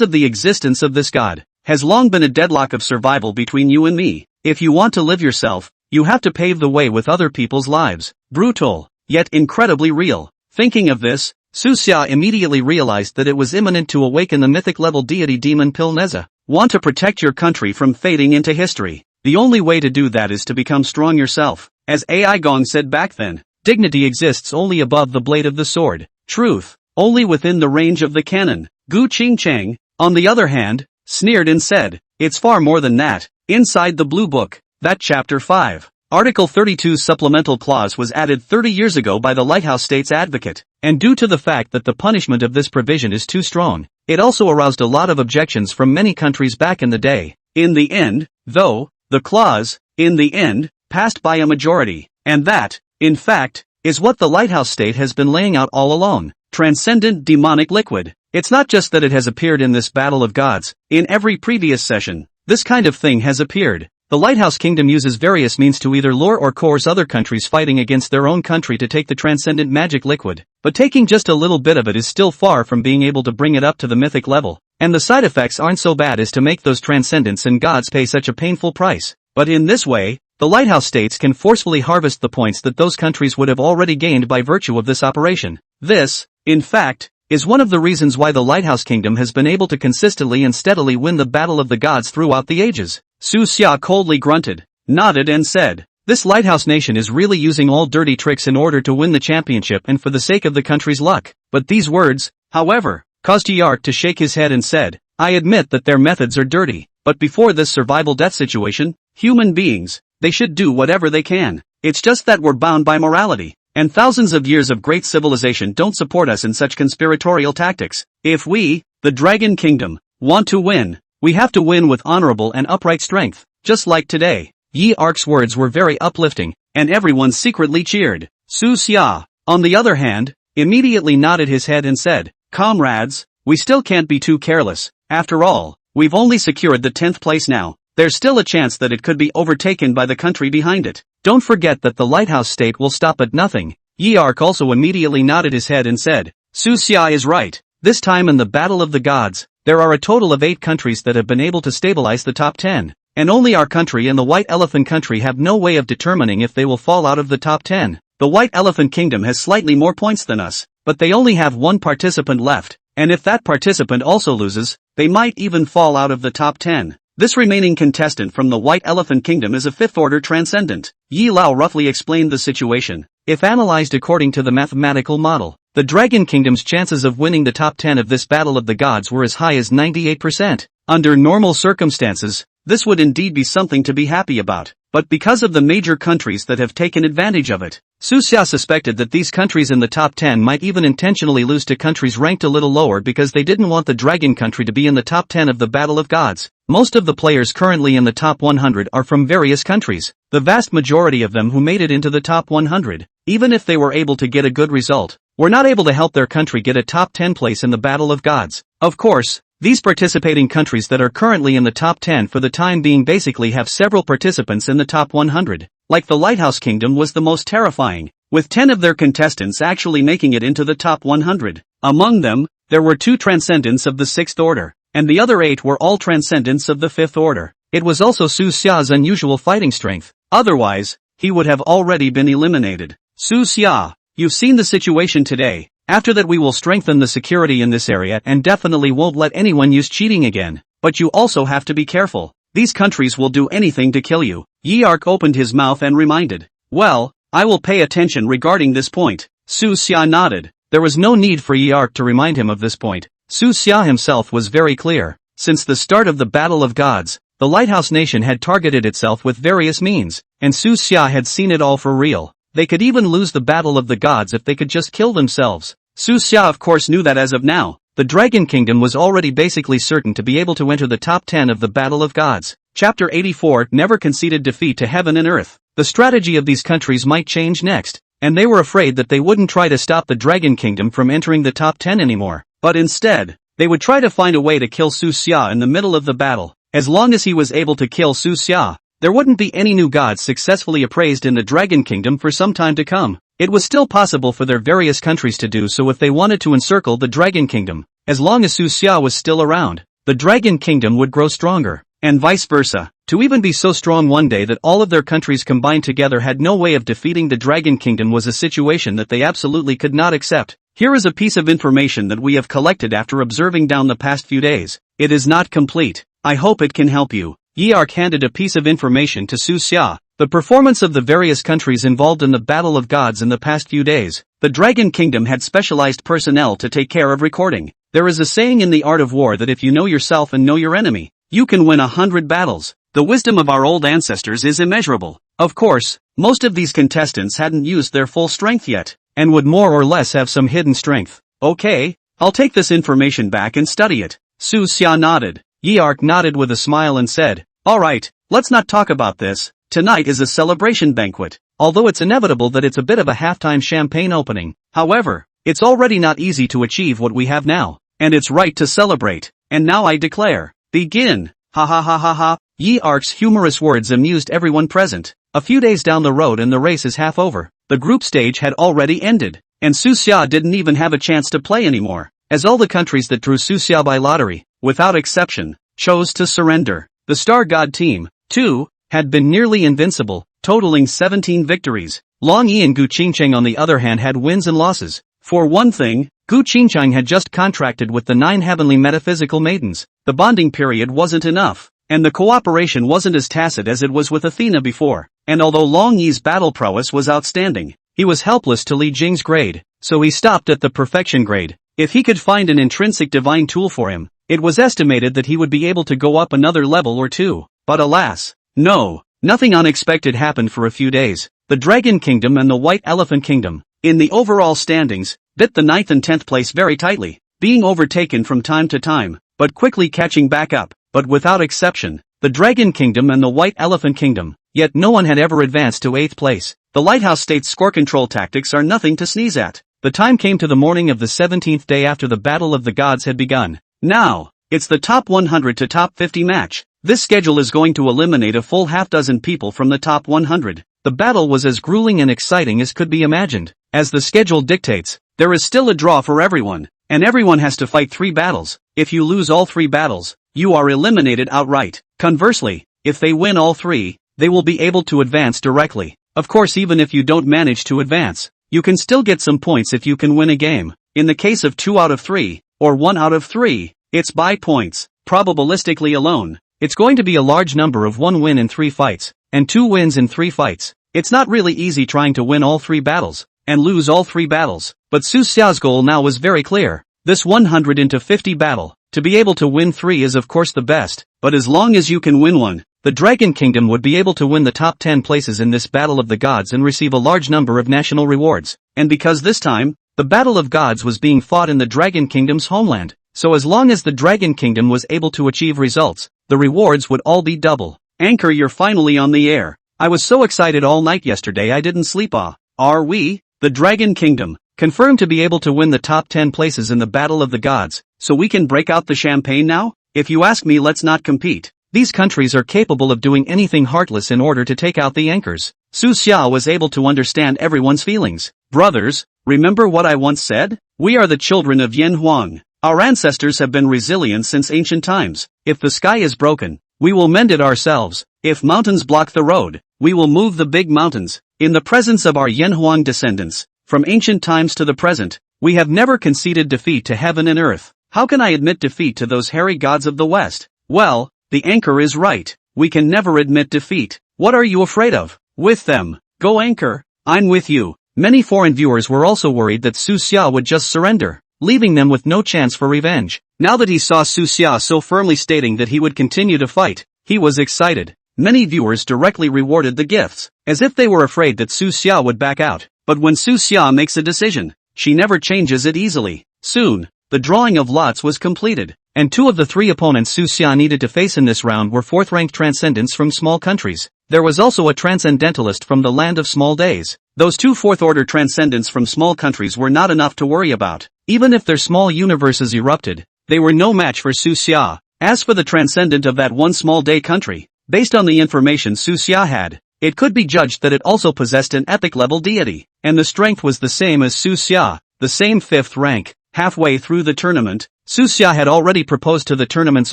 of the existence of this god, has long been a deadlock of survival between you and me. If you want to live yourself, you have to pave the way with other people's lives. Brutal, yet incredibly real. Thinking of this, Su Xia immediately realized that it was imminent to awaken the mythic-level deity demon Pilneza. Want to protect your country from fading into history? The only way to do that is to become strong yourself. As Ai Gong said back then, dignity exists only above the blade of the sword. Truth, only within the range of the cannon. Gu Qingcheng, on the other hand, sneered and said, it's far more than that. Inside the Blue Book, that Chapter 5, Article 32 supplemental clause was added 30 years ago by the Lighthouse State's advocate, and due to the fact that the punishment of this provision is too strong, it also aroused a lot of objections from many countries back in the day. In the end, though, the clause, in the end, passed by a majority, and that, in fact, is what the Lighthouse State has been laying out all along. Transcendent demonic liquid. It's not just that it has appeared in this Battle of Gods. In every previous session, this kind of thing has appeared. The Lighthouse Kingdom uses various means to either lure or coerce other countries fighting against their own country to take the transcendent magic liquid, but taking just a little bit of it is still far from being able to bring it up to the mythic level, and the side effects aren't so bad as to make those transcendents and gods pay such a painful price. But in this way, the Lighthouse States can forcefully harvest the points that those countries would have already gained by virtue of this operation. This, in fact, is one of the reasons why the Lighthouse Kingdom has been able to consistently and steadily win the Battle of the Gods throughout the ages. Su Xia coldly grunted, nodded and said, this Lighthouse Nation is really using all dirty tricks in order to win the championship and for the sake of the country's luck. But these words, however, caused Yark to shake his head and said, I admit that their methods are dirty, but before this survival-death situation, human beings, they should do whatever they can. It's just that we're bound by morality, and thousands of years of great civilization don't support us in such conspiratorial tactics. If we, the Dragon Kingdom, Want to win? We have to win with honorable and upright strength, just like today. Yi Ark's words were very uplifting, and everyone secretly cheered. Su Xia, on the other hand, immediately nodded his head and said, "Comrades, we still can't be too careless. After all, we've only secured the 10th place now. There's still a chance that it could be overtaken by the country behind it. Don't forget that the lighthouse state will stop at nothing." Yi Ark also immediately nodded his head and said, "Su Xia is right. This time in the Battle of the Gods, there are a total of 8 countries that have been able to stabilize the top 10. And only our country and the White Elephant country have no way of determining if they will fall out of the top 10. The White Elephant Kingdom has slightly more points than us, but they only have 1 participant left, and if that participant also loses, they might even fall out of the top 10. This remaining contestant from the White Elephant Kingdom is a 5th-order transcendent." Yi Lao roughly explained the situation. If analyzed according to the mathematical model, the Dragon Kingdom's chances of winning the top 10 of this Battle of the Gods were as high as 98%. Under normal circumstances, this would indeed be something to be happy about, but because of the major countries that have taken advantage of it, Su Xia suspected that these countries in the top 10 might even intentionally lose to countries ranked a little lower because they didn't want the Dragon country to be in the top 10 of the Battle of Gods. Most of the players currently in the top 100 are from various countries, the vast majority of them who made it into the top 100, even if they were able to get a good result, were not able to help their country get a top 10 place in the Battle of Gods. Of course, these participating countries that are currently in the top 10 for the time being basically have several participants in the top 100. Like the Lighthouse Kingdom was the most terrifying, with 10 of their contestants actually making it into the top 100. Among them, there were 2 transcendents of the 6th order, and the other 8 were all transcendents of the 5th order. It was also Su Xia's unusual fighting strength. Otherwise, he would have already been eliminated. Su Xia, you've seen the situation today. After that we will strengthen the security in this area and definitely won't let anyone use cheating again. But you also have to be careful. These countries will do anything to kill you. Yi Ark opened his mouth and reminded. "Well, I will pay attention regarding this point." Su Xia nodded. There was no need for Yi Ark to remind him of this point. Su Xia himself was very clear. Since the start of the Battle of Gods, the Lighthouse Nation had targeted itself with various means, and Su Xia had seen it all for real. They could even lose the Battle of the Gods if they could just kill themselves. Su Xia of course knew that as of now, the Dragon Kingdom was already basically certain to be able to enter the top 10 of the Battle of Gods. Chapter 84 never conceded defeat to heaven and earth. The strategy of these countries might change next, and they were afraid that they wouldn't try to stop the Dragon Kingdom from entering the top 10 anymore, but instead, they would try to find a way to kill Su Xia in the middle of the battle. As long as he was able to kill Su Xia, there wouldn't be any new gods successfully appraised in the Dragon Kingdom for some time to come. It was still possible for their various countries to do so if they wanted to encircle the Dragon Kingdom. As long as Su Xia was still around, the Dragon Kingdom would grow stronger, and vice versa. To even be so strong one day that all of their countries combined together had no way of defeating the Dragon Kingdom was a situation that they absolutely could not accept. Here is a piece of information that we have collected after observing down the past few days. It is not complete. I hope it can help you. Yi Ark handed a piece of information to Su Xia. The performance of the various countries involved in the Battle of Gods in the past few days. The Dragon Kingdom had specialized personnel to take care of recording. There is a saying in the art of war that if you know yourself and know your enemy, you can win 100 battles. The wisdom of our old ancestors is immeasurable. Of course, most of these contestants hadn't used their full strength yet, and would more or less have some hidden strength. Okay, I'll take this information back and study it. Su Xia nodded. Yi Ark nodded with a smile and said, "Alright, let's not talk about this. Tonight is a celebration banquet. Although it's inevitable that it's a bit of a halftime champagne opening. However, it's already not easy to achieve what we have now, and it's right to celebrate. And now I declare, begin." Ha ha ha ha ha. Yi Ark's humorous words amused everyone present. A few days down the road and the race is half over. The group stage had already ended, and Su Xia didn't even have a chance to play anymore, as all the countries that drew Su Xia by lottery, without exception, chose to surrender. The Star God team, too, had been nearly invincible, totaling 17 victories. Long Yi and Gu Qingcheng on the other hand had wins and losses. For one thing, Gu Qingcheng had just contracted with the 9 heavenly metaphysical maidens. The bonding period wasn't enough, and the cooperation wasn't as tacit as it was with Athena before. And although Long Yi's battle prowess was outstanding, he was helpless to Li Jing's grade, so he stopped at the perfection grade. If he could find an intrinsic divine tool for him, it was estimated that he would be able to go up another level or two. But alas, no, nothing unexpected happened for a few days. The Dragon Kingdom and the White Elephant Kingdom, in the overall standings, bit the 9th and 10th place very tightly, being overtaken from time to time. but quickly catching back up, but without exception, the Dragon Kingdom and the White Elephant Kingdom, yet no one had ever advanced to 8th place. The Lighthouse State's score control tactics are nothing to sneeze at. The time came to the morning of the 17th day after the Battle of the Gods had begun. Now, it's the top 100 to top 50 match. This schedule is going to eliminate a full half dozen people from the top 100. The battle was as grueling and exciting as could be imagined. As the schedule dictates, there is still a draw for everyone, and everyone has to fight 3 battles. If you lose all 3 battles, you are eliminated outright. Conversely, if they win all 3, they will be able to advance directly. Of course, even if you don't manage to advance, you can still get some points if you can win a game. In the case of 2 out of 3, or 1 out of 3, it's by points. Probabilistically alone, it's going to be a large number of 1 win in 3 fights, and 2 wins in 3 fights. It's not really easy trying to win all 3 battles, and lose all 3 battles, but Su Xia's goal now was very clear. This 100 into 50 battle, to be able to win 3 is of course the best, but as long as you can win 1, the Dragon Kingdom would be able to win the top 10 places in this Battle of the Gods and receive a large number of national rewards. And because this time, the Battle of Gods was being fought in the Dragon Kingdom's homeland, so as long as the Dragon Kingdom was able to achieve results, the rewards would all be double. Anchor, you're finally on the air. I was so excited all night yesterday I didn't sleep. Are we? The Dragon Kingdom, confirmed to be able to win the top 10 places in the Battle of the Gods, so we can break out the champagne now? If you ask me, let's not compete. These countries are capable of doing anything heartless in order to take out the anchors. Su Xia was able to understand everyone's feelings. Brothers, remember what I once said? We are the children of Yen Huang. Our ancestors have been resilient since ancient times. If the sky is broken, we will mend it ourselves. If mountains block the road, we will move the big mountains. In the presence of our Yen Huang descendants, from ancient times to the present, we have never conceded defeat to heaven and earth. How can I admit defeat to those hairy gods of the West? Well, the anchor is right. We can never admit defeat. What are you afraid of? With them. Go anchor. I'm with you. Many foreign viewers were also worried that Su Xia would just surrender, leaving them with no chance for revenge. Now that he saw Su Xia so firmly stating that he would continue to fight, he was excited. Many viewers directly rewarded the gifts, as if they were afraid that Su Xia would back out. But when Su Xia makes a decision, she never changes it easily. Soon, the drawing of lots was completed, and 2 of the 3 opponents Su Xia needed to face in this round were 4th-ranked transcendents from small countries. There was also a transcendentalist from the land of small days. Those 2 4th-order transcendents from small countries were not enough to worry about. Even if their small universes erupted, they were no match for Su Xia. As for the transcendent of that one small day country, based on the information Su Xia had, it could be judged that it also possessed an epic-level deity, and the strength was the same as Su Xia, the same 5th rank. Halfway through the tournament, Su Xia had already proposed to the tournament's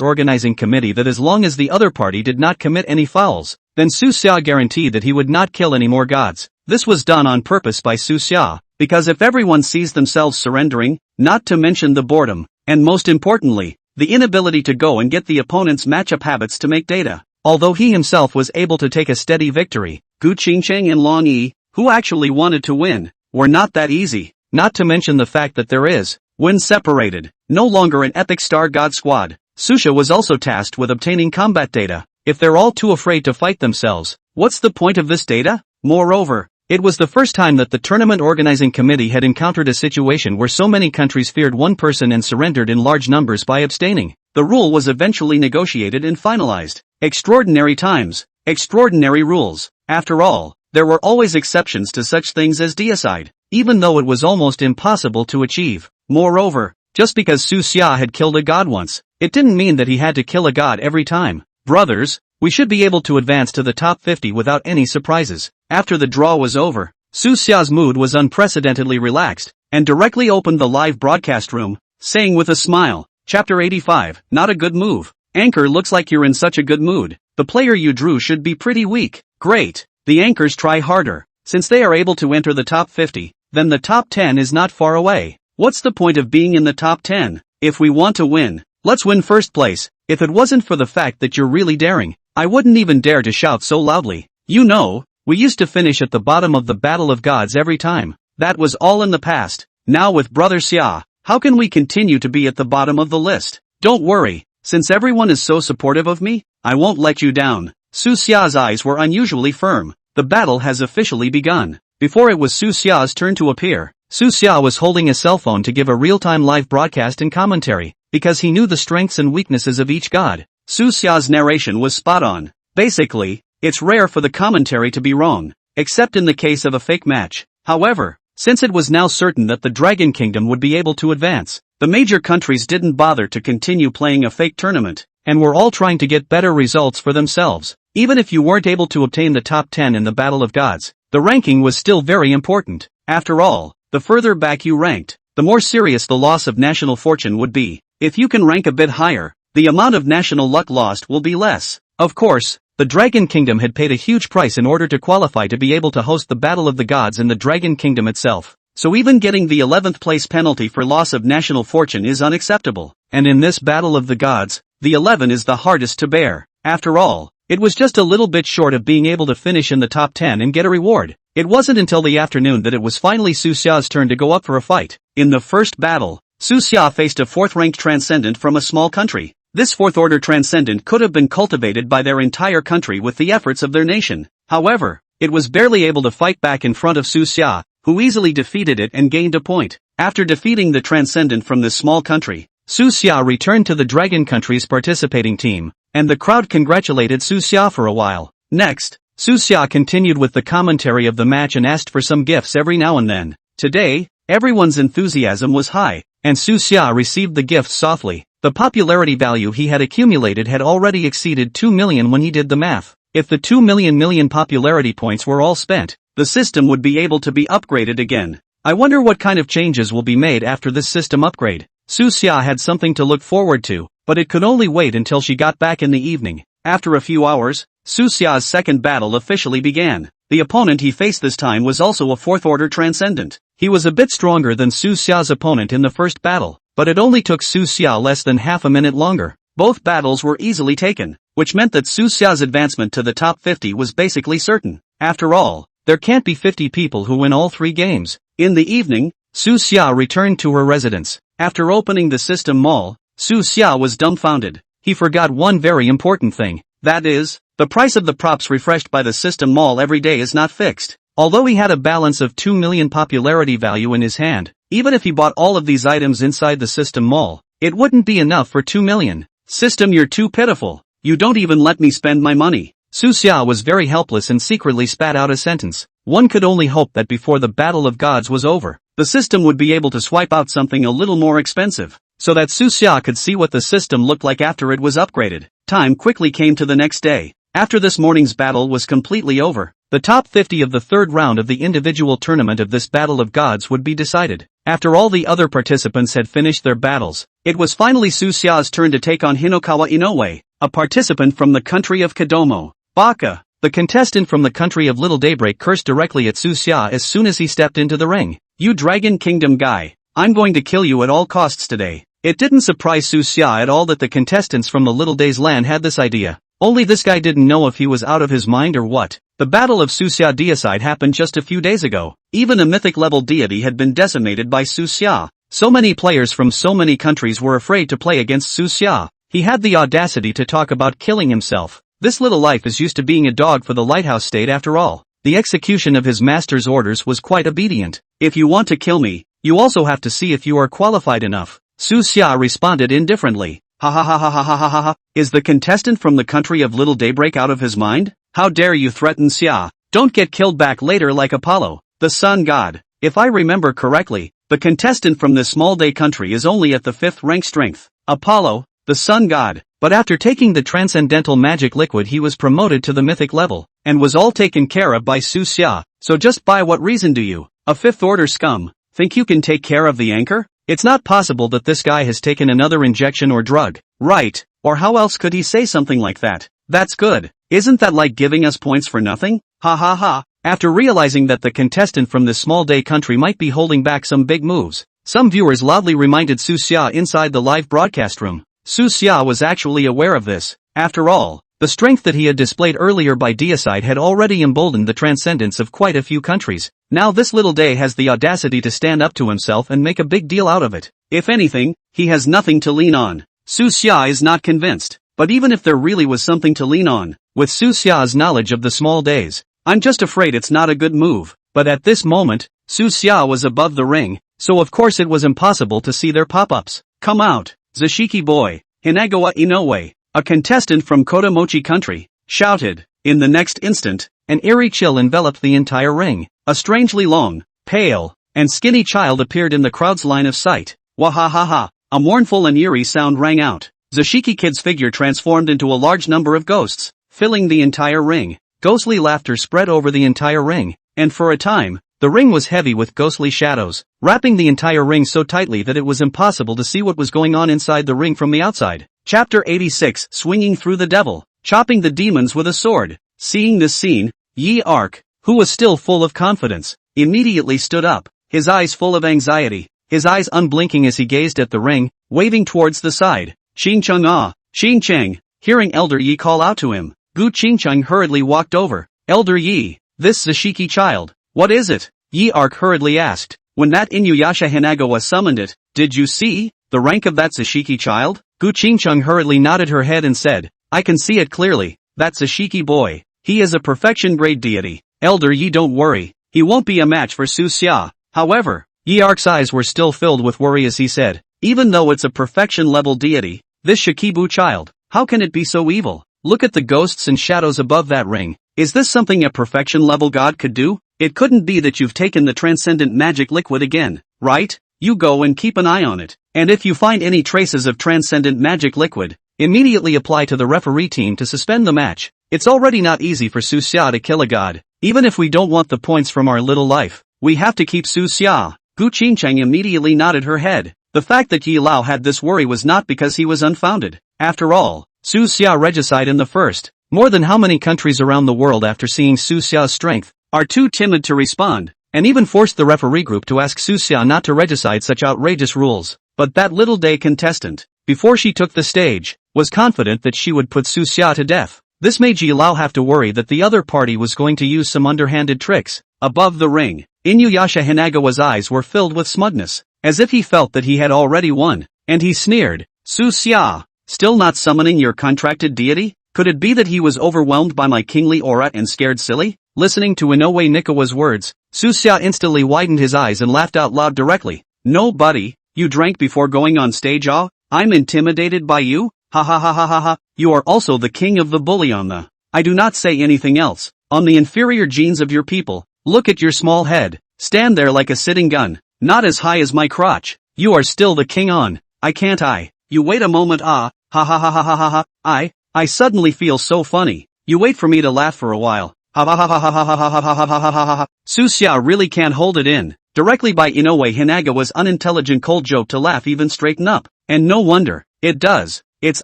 organizing committee that as long as the other party did not commit any fouls, then Su Xia guaranteed that he would not kill any more gods. This was done on purpose by Su Xia, because if everyone sees themselves surrendering, not to mention the boredom, and most importantly, the inability to go and get the opponent's matchup habits to make data. Although he himself was able to take a steady victory, Gu Qingcheng and Long Yi, who actually wanted to win, were not that easy, not to mention the fact that there is, when separated, no longer an epic star god squad. Su Xia was also tasked with obtaining combat data. If they're all too afraid to fight themselves, what's the point of this data? Moreover, it was the first time that the tournament organizing committee had encountered a situation where so many countries feared one person and surrendered in large numbers by abstaining. The rule was eventually negotiated and finalized. Extraordinary times, extraordinary rules. After all, there were always exceptions to such things as deicide, even though it was almost impossible to achieve. Moreover, just because Su Xia had killed a god once, it didn't mean that he had to kill a god every time. Brothers, we should be able to advance to the top 50 without any surprises. After the draw was over, Su Xia's mood was unprecedentedly relaxed, and directly opened the live broadcast room, saying with a smile, Chapter 85, not a good move. Anchor, looks like you're in such a good mood. The player you drew should be pretty weak. Great. The anchors try harder. Since they are able to enter the top 50, then the top 10 is not far away. What's the point of being in the top 10? If we want to win, let's win first place. If it wasn't for the fact that you're really daring, I wouldn't even dare to shout so loudly. You know, we used to finish at the bottom of the Battle of Gods every time. That was all in the past. Now with Brother Xia, how can we continue to be at the bottom of the list? Don't worry, since everyone is so supportive of me, I won't let you down. Su Xia's eyes were unusually firm. The battle has officially begun. Before it was Su Xia's turn to appear, Su Xia was holding a cell phone to give a real-time live broadcast and commentary. because he knew the strengths and weaknesses of each god. Su Xia's narration was spot on. Basically, it's rare for the commentary to be wrong, except in the case of a fake match. However, since it was now certain that the Dragon Kingdom would be able to advance, the major countries didn't bother to continue playing a fake tournament, and were all trying to get better results for themselves. Even if you weren't able to obtain the top 10 in the Battle of Gods, the ranking was still very important. After all, the further back you ranked, the more serious the loss of national fortune would be. If you can rank a bit higher, the amount of national luck lost will be less. Of course, the Dragon Kingdom had paid a huge price in order to qualify to be able to host the Battle of the Gods in the Dragon Kingdom itself. So even getting the 11th place penalty for loss of national fortune is unacceptable. And in this Battle of the Gods, the 11 is the hardest to bear. After all, it was just a little bit short of being able to finish in the top 10 and get a reward. It wasn't until the afternoon that it was finally Su Xia's turn to go up for a fight. In the first battle, Su Xia faced a 4th-ranked transcendent from a small country. This 4th-order transcendent could have been cultivated by their entire country with the efforts of their nation. However, it was barely able to fight back in front of Su Xia, who easily defeated it and gained a point. After defeating the transcendent from this small country, Su Xia returned to the Dragon Country's participating team, and the crowd congratulated Su Xia for a while. Next, Su Xia continued with the commentary of the match and asked for some gifts every now and then. Today, everyone's enthusiasm was high, and Su Xia received the gifts softly. The popularity value he had accumulated had already exceeded 2 million when he did the math. If the 2 million popularity points were all spent, the system would be able to be upgraded again. I wonder what kind of changes will be made after this system upgrade. Su Xia had something to look forward to, but it could only wait until she got back in the evening. After a few hours, Su Xia's second battle officially began. The opponent he faced this time was also a 4th-order transcendent. He was a bit stronger than Su Xia's opponent in the first battle, but it only took Su Xia less than half a minute longer. Both battles were easily taken, which meant that Su Xia's advancement to the top 50 was basically certain. After all, there can't be 50 people who win all 3 games. In the evening, Su Xia returned to her residence. After opening the system mall, Su Xia was dumbfounded. He forgot one very important thing. That is, the price of the props refreshed by the system mall every day is not fixed. Although he had a balance of 2 million popularity value in his hand, even if he bought all of these items inside the system mall, it wouldn't be enough for 2 million. System, you're too pitiful. You don't even let me spend my money. Su Xia was very helpless and secretly spat out a sentence. One could only hope that before the Battle of Gods was over, the system would be able to swipe out something a little more expensive, so that Su Xia could see what the system looked like after it was upgraded. Time quickly came to the next day. After this morning's battle was completely over, the top 50 of the third round of the individual tournament of this Battle of Gods would be decided. After all the other participants had finished their battles, it was finally Su Xia's turn to take on Hinokawa Inoue, a participant from the country of Kodomo. Baka, the contestant from the country of Little Daybreak, cursed directly at Su Xia as soon as he stepped into the ring. "You Dragon Kingdom guy, I'm going to kill you at all costs today." It didn't surprise Su Xia at all that the contestants from the Little Days land had this idea. Only this guy didn't know if he was out of his mind or what. The battle of Su Xia Deicide happened just a few days ago. Even a mythic level deity had been decimated by Su Xia. So many players from so many countries were afraid to play against Su Xia. He had the audacity to talk about killing himself. This little life is used to being a dog for the lighthouse state after all. The execution of his master's orders was quite obedient. "If you want to kill me, you also have to see if you are qualified enough." Su Xia responded indifferently. "Ha ha ha ha ha ha ha ha ha. Is the contestant from the country of Little Daybreak out of his mind? How dare you threaten Xia? Don't get killed back later like Apollo, the sun god." If I remember correctly, the contestant from this small day country is only at the 5th rank strength. Apollo, the sun god. But after taking the transcendental magic liquid he was promoted to the mythic level, and was all taken care of by Su Xia. So just by what reason do you, a 5th order scum, think you can take care of the anchor? It's not possible that this guy has taken another injection or drug, right? Or how else could he say something like that? That's good. Isn't that like giving us points for nothing? Ha ha ha. After realizing that the contestant from this small day country might be holding back some big moves, some viewers loudly reminded Su Xia inside the live broadcast room. Su Xia was actually aware of this. After all, the strength that he had displayed earlier by Deicide had already emboldened the transcendence of quite a few countries. Now this little day has the audacity to stand up to himself and make a big deal out of it. If anything, he has nothing to lean on. Su Xia is not convinced. But even if there really was something to lean on, with Su Xia's knowledge of the small days, I'm just afraid it's not a good move. But at this moment, Su Xia was above the ring, so of course it was impossible to see their pop-ups. "Come out. Zashiki boy, Hinagawa Inoue, a contestant from Kotomochi country, shouted. In the next instant, an eerie chill enveloped the entire ring. A strangely long, pale, and skinny child appeared in the crowd's line of sight. Wahahaha! A mournful and eerie sound rang out. Zashiki Kid's figure transformed into a large number of ghosts, filling the entire ring. Ghostly laughter spread over the entire ring, and for a time, the ring was heavy with ghostly shadows, wrapping the entire ring so tightly that it was impossible to see what was going on inside the ring from the outside. Chapter 86 Swinging Through the Devil, Chopping the Demons with a Sword. Seeing this scene, Yi Ark, who was still full of confidence, immediately stood up, his eyes full of anxiety, his eyes unblinking as he gazed at the ring, waving towards the side. Xingcheng ah, Xingcheng, hearing Elder Yi call out to him, Gu Qingcheng hurriedly walked over. Elder Yi, this Zashiki child, what is it? Yi Ark hurriedly asked. When that Inuyasha Hinagawa summoned it, did you see the rank of that Zashiki child? Gu Qingcheng hurriedly nodded her head and said, I can see it clearly, that Zashiki boy, he is a perfection grade deity. Elder Yi, don't worry, he won't be a match for Su Xia. However, Yi Ark's eyes were still filled with worry as he said, even though it's a perfection level deity, this Shikibu child, how can it be so evil? Look at the ghosts and shadows above that ring. Is this something a perfection level god could do? It couldn't be that you've taken the transcendent magic liquid again, right? You go and keep an eye on it, and if you find any traces of transcendent magic liquid, immediately apply to the referee team to suspend the match. It's already not easy for Su Xia to kill a god. Even if we don't want the points from our little life, we have to keep Su Xia. Gu Qingcheng immediately nodded her head. The fact that Yi Lao had this worry was not because he was unfounded. After all, Su Xia regicide in the first. More than how many countries around the world after seeing Su Xia's strength, are too timid to respond, and even forced the referee group to ask Su Xia not to regicide such outrageous rules. But that little day contestant, before she took the stage, was confident that she would put Su Xia to death. This made Yi Lao have to worry that the other party was going to use some underhanded tricks. Above the ring, Inuyasha Hinagawa's eyes were filled with smugness, as if he felt that he had already won, and he sneered, Su Xia, still not summoning your contracted deity? Could it be that he was overwhelmed by my kingly aura and scared silly? Listening to Inoue Nikawa's words, Su Xia instantly widened his eyes and laughed out loud directly. No buddy, you drank before going on stage ah? I'm intimidated by you? Ha ha ha ha ha ha, you are also the king of the bully on the. I do not say anything else, on the inferior genes of your people. Look at your small head, stand there like a sitting gun, not as high as my crotch. You are still the king on. I can't you wait a moment ah, ha ha ha ha ha ha ha, I suddenly feel so funny. You wait for me to laugh for a while. Ha ha ha ha ha ha ha ha ha ha ha ha ha ha. Su Xia really can't hold it in. Directly by Inoue Hinagawa's unintelligent cold joke to laugh even straighten up. And no wonder, it does. It's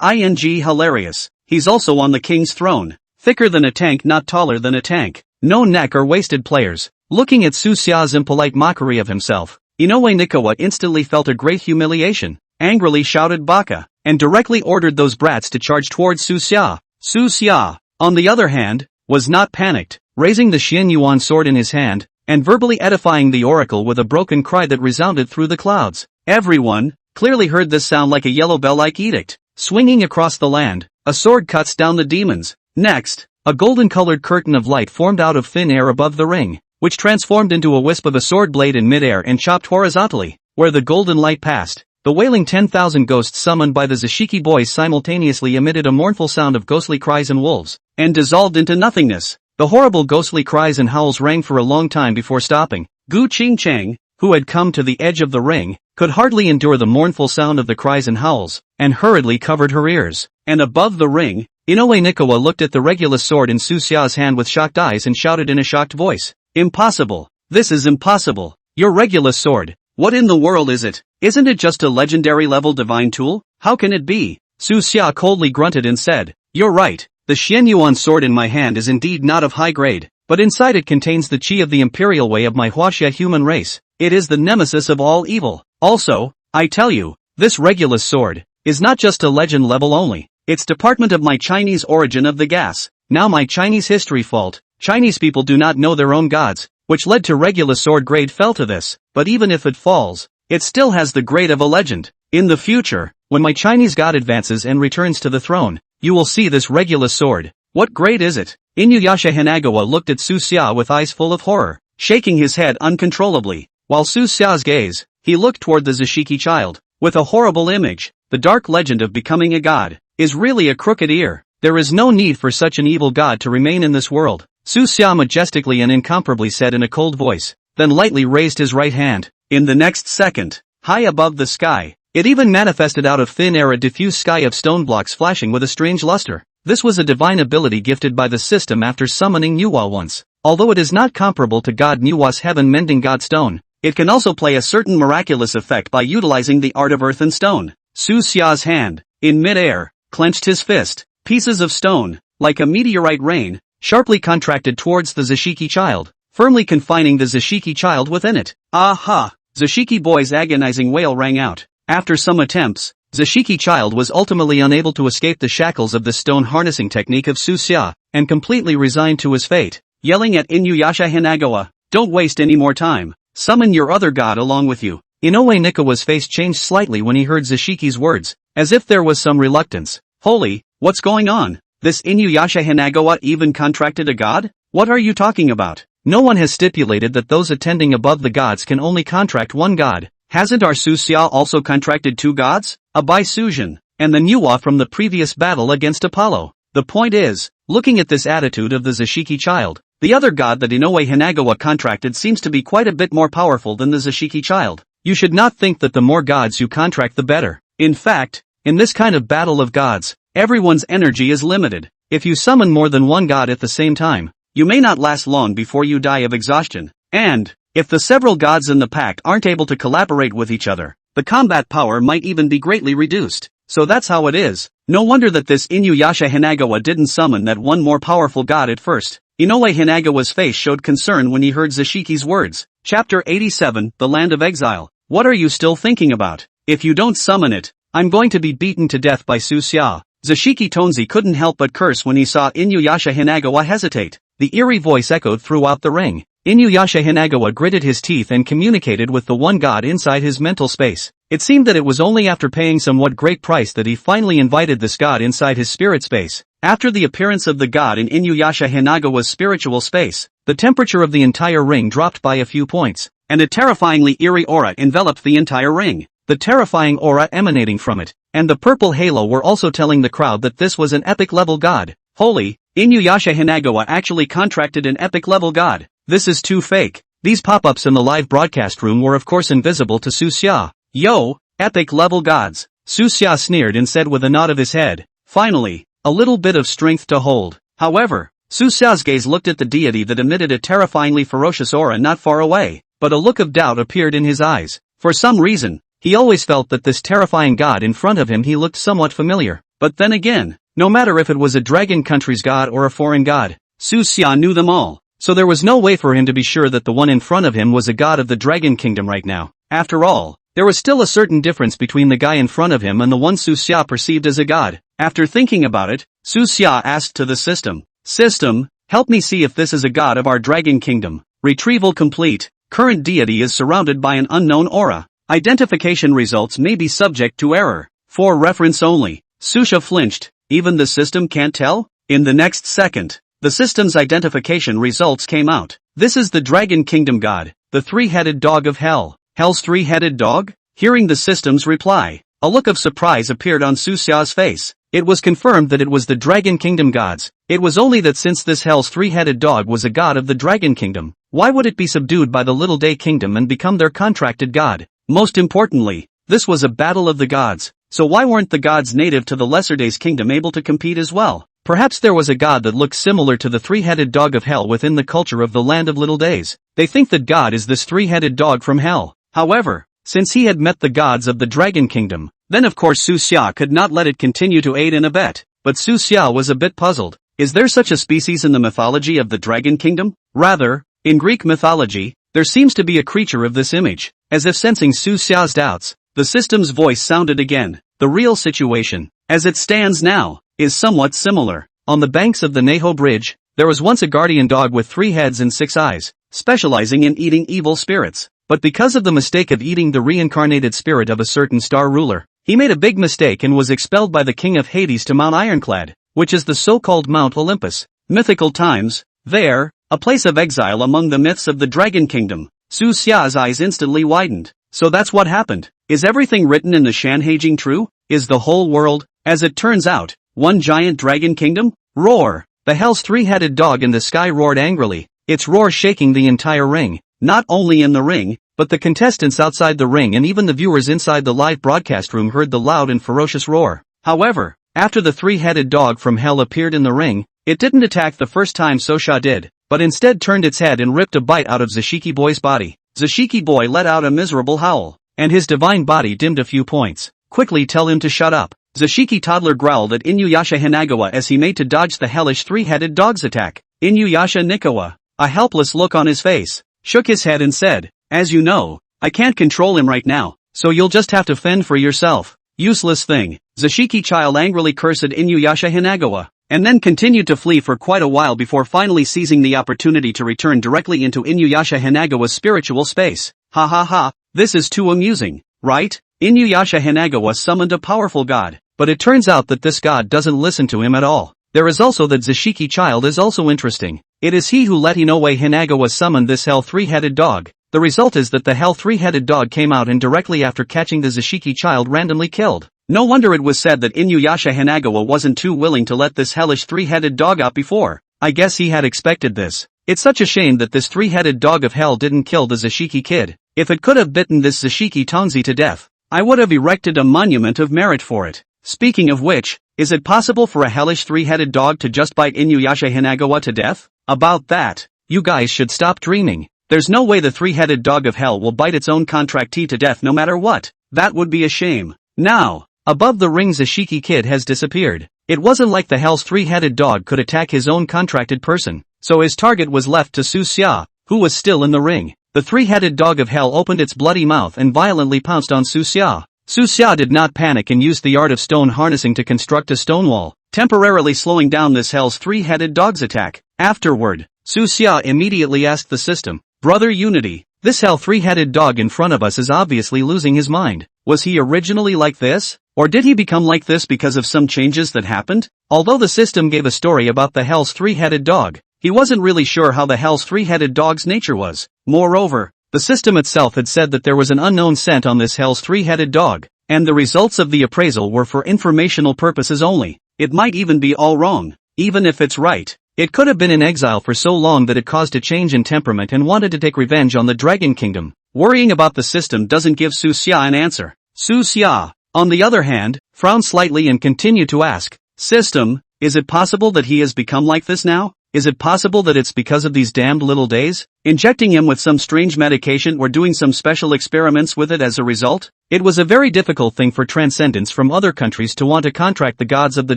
hilarious. He's also on the king's throne. Thicker than a tank, not taller than a tank. No neck or wasted players. Looking at Su Xia's impolite mockery of himself, Inoue Nikawa instantly felt a great humiliation, angrily shouted Baka, and directly ordered those brats to charge towards Su Xia. Su Xia, on the other hand, was not panicked, raising the Xian Yuan sword in his hand, and verbally edifying the oracle with a broken cry that resounded through the clouds. Everyone clearly heard this sound like a yellow bell-like edict. Swinging across the land, a sword cuts down the demons. Next, a golden-colored curtain of light formed out of thin air above the ring, which transformed into a wisp of a sword blade in midair and chopped horizontally. Where the golden light passed, the wailing 10,000 ghosts summoned by the Zashiki boys simultaneously emitted a mournful sound of ghostly cries and wolves, and dissolved into nothingness. The horrible ghostly cries and howls rang for a long time before stopping. Gu Qingcheng, who had come to the edge of the ring, could hardly endure the mournful sound of the cries and howls, and hurriedly covered her ears. And above the ring, Inoue Nikawa looked at the Regulus sword in Su Xia's hand with shocked eyes and shouted in a shocked voice, Impossible! This is impossible! Your Regulus sword! What in the world is it? Isn't it just a legendary level divine tool? How can it be? Su Xia coldly grunted and said, You're right, the Xianyuan sword in my hand is indeed not of high grade, but inside it contains the chi of the imperial way of my Huaxia human race. It is the nemesis of all evil. Also, I tell you, this Regulus sword is not just a legend level only, it's department of my Chinese origin of the gas. Now my Chinese history fault, Chinese people do not know their own gods, which led to Regulus sword grade fell to this, but even if it falls, it still has the grade of a legend. In the future, when my Chinese god advances and returns to the throne, you will see this Regulus sword. What grade is it? Inuyasha Hinagawa looked at Su Xia with eyes full of horror, shaking his head uncontrollably. While Su Xia's gaze, he looked toward the Zashiki child. with a horrible image. The dark legend of becoming a god is really a crooked ear. There is no need for such an evil god to remain in this world, Su Xia majestically and incomparably said in a cold voice, then lightly raised his right hand. In the next second, high above the sky, it even manifested out of thin air a diffuse sky of stone blocks flashing with a strange luster. This was a divine ability gifted by the system after summoning Nuwa once. Although it is not comparable to God Nuwa's heaven-mending god stone, it can also play a certain miraculous effect by utilizing the art of earth and stone. Su Xia's hand, in mid-air, clenched his fist. Pieces of stone, like a meteorite rain, sharply contracted towards the Zashiki child, firmly confining the Zashiki child within it. Aha! Zashiki boy's agonizing wail rang out. After some attempts, Zashiki child was ultimately unable to escape the shackles of the stone harnessing technique of Su Xia, and completely resigned to his fate, yelling at Inuyasha Hinagawa, "Don't waste any more time. Summon your other god along with you." Inoue Nikawa's face changed slightly when he heard Zashiki's words, as if there was some reluctance. Holy, what's going on? This Inuyasha Hinagawa even contracted a god? What are you talking about? No one has stipulated that those attending above the gods can only contract one god. Hasn't our Su Xia also contracted two gods? Abai Sujin, and the Nuwa from the previous battle against Apollo. The point is, looking at this attitude of the Zashiki child, the other god that Inoue Hinagawa contracted seems to be quite a bit more powerful than the Zashiki child. You should not think that the more gods you contract the better. In fact, in this kind of battle of gods, everyone's energy is limited. If you summon more than one god at the same time, you may not last long before you die of exhaustion. And, if the several gods in the pact aren't able to collaborate with each other, the combat power might even be greatly reduced. So that's how it is. No wonder that this Inuyasha Hinagawa didn't summon that one more powerful god at first. Inoue Hinagawa's face showed concern when he heard Zashiki's words. Chapter 87, The Land of Exile. What are you still thinking about? If you don't summon it, I'm going to be beaten to death by Su Xia. Zashiki Tonzi couldn't help but curse when he saw Inuyasha Hinagawa hesitate. The eerie voice echoed throughout the ring. Inuyasha Hinagawa gritted his teeth and communicated with the one god inside his mental space. It seemed that it was only after paying somewhat great price that he finally invited this god inside his spirit space. After the appearance of the god in Inuyasha Hinagawa's spiritual space, the temperature of the entire ring dropped by a few points, and a terrifyingly eerie aura enveloped the entire ring. The terrifying aura emanating from it, and the purple halo were also telling the crowd that this was an epic-level god. Holy, Inuyasha Hinagawa actually contracted an epic-level god. This is too fake. These pop-ups in the live broadcast room were of course invisible to Su Xia. Yo, epic-level gods, Su Xia sneered and said with a nod of his head. Finally, a little bit of strength to hold. However, Su Xia's gaze looked at the deity that emitted a terrifyingly ferocious aura not far away, but a look of doubt appeared in his eyes. For some reason, he always felt that this terrifying god in front of him he looked somewhat familiar. But then again, no matter if it was a dragon country's god or a foreign god, Su Xia knew them all. So there was no way for him to be sure that the one in front of him was a god of the Dragon Kingdom right now. After all, there was still a certain difference between the guy in front of him and the one Su Xia perceived as a god. After thinking about it, Su Xia asked to the system, "System, help me see if this is a god of our Dragon Kingdom." Retrieval complete. Current deity is surrounded by an unknown aura. Identification results may be subject to error. For reference only. Susha flinched. Even the system can't tell? In the next second, the system's identification results came out. This is the Dragon Kingdom god, the three-headed dog of hell. Hell's three-headed dog? Hearing the system's reply, a look of surprise appeared on Su Xia's face. It was confirmed that it was the Dragon Kingdom gods. It was only that since this Hell's three-headed dog was a god of the Dragon Kingdom, why would it be subdued by the Little Day Kingdom and become their contracted god? Most importantly, this was a battle of the gods, so why weren't the gods native to the Lesser Days Kingdom able to compete as well? Perhaps there was a god that looked similar to the three-headed dog of hell within the culture of the Land of Little Days. They think that God is this three-headed dog from hell. However, since he had met the gods of the Dragon Kingdom, then of course Su Xia could not let it continue to aid and abet. But Su Xia was a bit puzzled. Is there such a species in the mythology of the Dragon Kingdom? Rather, in Greek mythology, there seems to be a creature of this image. As if sensing Su Xia's doubts, the system's voice sounded again. The real situation, as it stands now, is somewhat similar. On the banks of the Neho Bridge, there was once a guardian dog with 3 heads and 6 eyes, specializing in eating evil spirits. But because of the mistake of eating the reincarnated spirit of a certain star ruler, he made a big mistake and was expelled by the king of Hades to Mount Ironclad, which is the so-called Mount Olympus. Mythical times, there, a place of exile among the myths of the Dragon Kingdom. Su Xia's eyes instantly widened. So that's what happened. Is everything written in the Shanhaijing true? Is the whole world, as it turns out, one giant dragon kingdom? Roar! The hell's three-headed dog in the sky roared angrily, its roar shaking the entire ring. Not only in the ring, but the contestants outside the ring and even the viewers inside the live broadcast room heard the loud and ferocious roar. However, after the three-headed dog from hell appeared in the ring, it didn't attack the first time Sosha did, but instead turned its head and ripped a bite out of Zashiki Boy's body. Zashiki Boy let out a miserable howl, and his divine body dimmed a few points. Quickly tell him to shut up. Zashiki toddler growled at Inuyasha Hinagawa as he made to dodge the hellish three-headed dog's attack. Inuyasha Nikawa, a helpless look on his face, shook his head and said, "As you know, I can't control him right now, so you'll just have to fend for yourself. Useless thing." Zashiki child angrily cursed Inuyasha Hinagawa, and then continued to flee for quite a while before finally seizing the opportunity to return directly into Inuyasha Hinagawa's spiritual space. Ha ha ha, this is too amusing, right? Inuyasha Hinagawa summoned a powerful god, but it turns out that this god doesn't listen to him at all. There is also that Zashiki child is also interesting. It is he who let Inoue Hinagawa summon this hell three-headed dog. The result is that the hell three-headed dog came out and directly after catching the Zashiki child randomly killed. No wonder it was said that Inuyasha Hinagawa wasn't too willing to let this hellish three-headed dog out before. I guess he had expected this. It's such a shame that this three-headed dog of hell didn't kill the Zashiki kid. If it could have bitten this Zashiki Tonzi to death, I would have erected a monument of merit for it. Speaking of which, is it possible for a hellish three-headed dog to just bite Inuyasha Hinagawa to death? About that, you guys should stop dreaming. There's no way the three-headed dog of hell will bite its own contractee to death no matter what. That would be a shame. Now, above the ring Zashiki kid has disappeared. It wasn't like the hell's three-headed dog could attack his own contracted person, so his target was left to Suxia, who was still in the ring. The three-headed dog of hell opened its bloody mouth and violently pounced on Suxia. Suxia did not panic and used the art of stone harnessing to construct a stone wall, temporarily slowing down this hell's three-headed dog's attack. Afterward, Suxia immediately asked the system, "Brother Unity, this hell three-headed dog in front of us is obviously losing his mind. Was he originally like this? Or did he become like this because of some changes that happened?" Although the system gave a story about the hell's three-headed dog, he wasn't really sure how the hell's three-headed dog's nature was. Moreover, the system itself had said that there was an unknown scent on this hell's three-headed dog, and the results of the appraisal were for informational purposes only. It might even be all wrong. Even if it's right, it could have been in exile for so long that it caused a change in temperament and wanted to take revenge on the Dragon Kingdom. Worrying about the system doesn't give Suxia an answer. Suxia, on the other hand, frowned slightly and continued to ask, "System, is it possible that he has become like this now? Is it possible that it's because of these damned little days? Injecting him with some strange medication or doing some special experiments with it as a result?" It was a very difficult thing for transcendents from other countries to want to contract the gods of the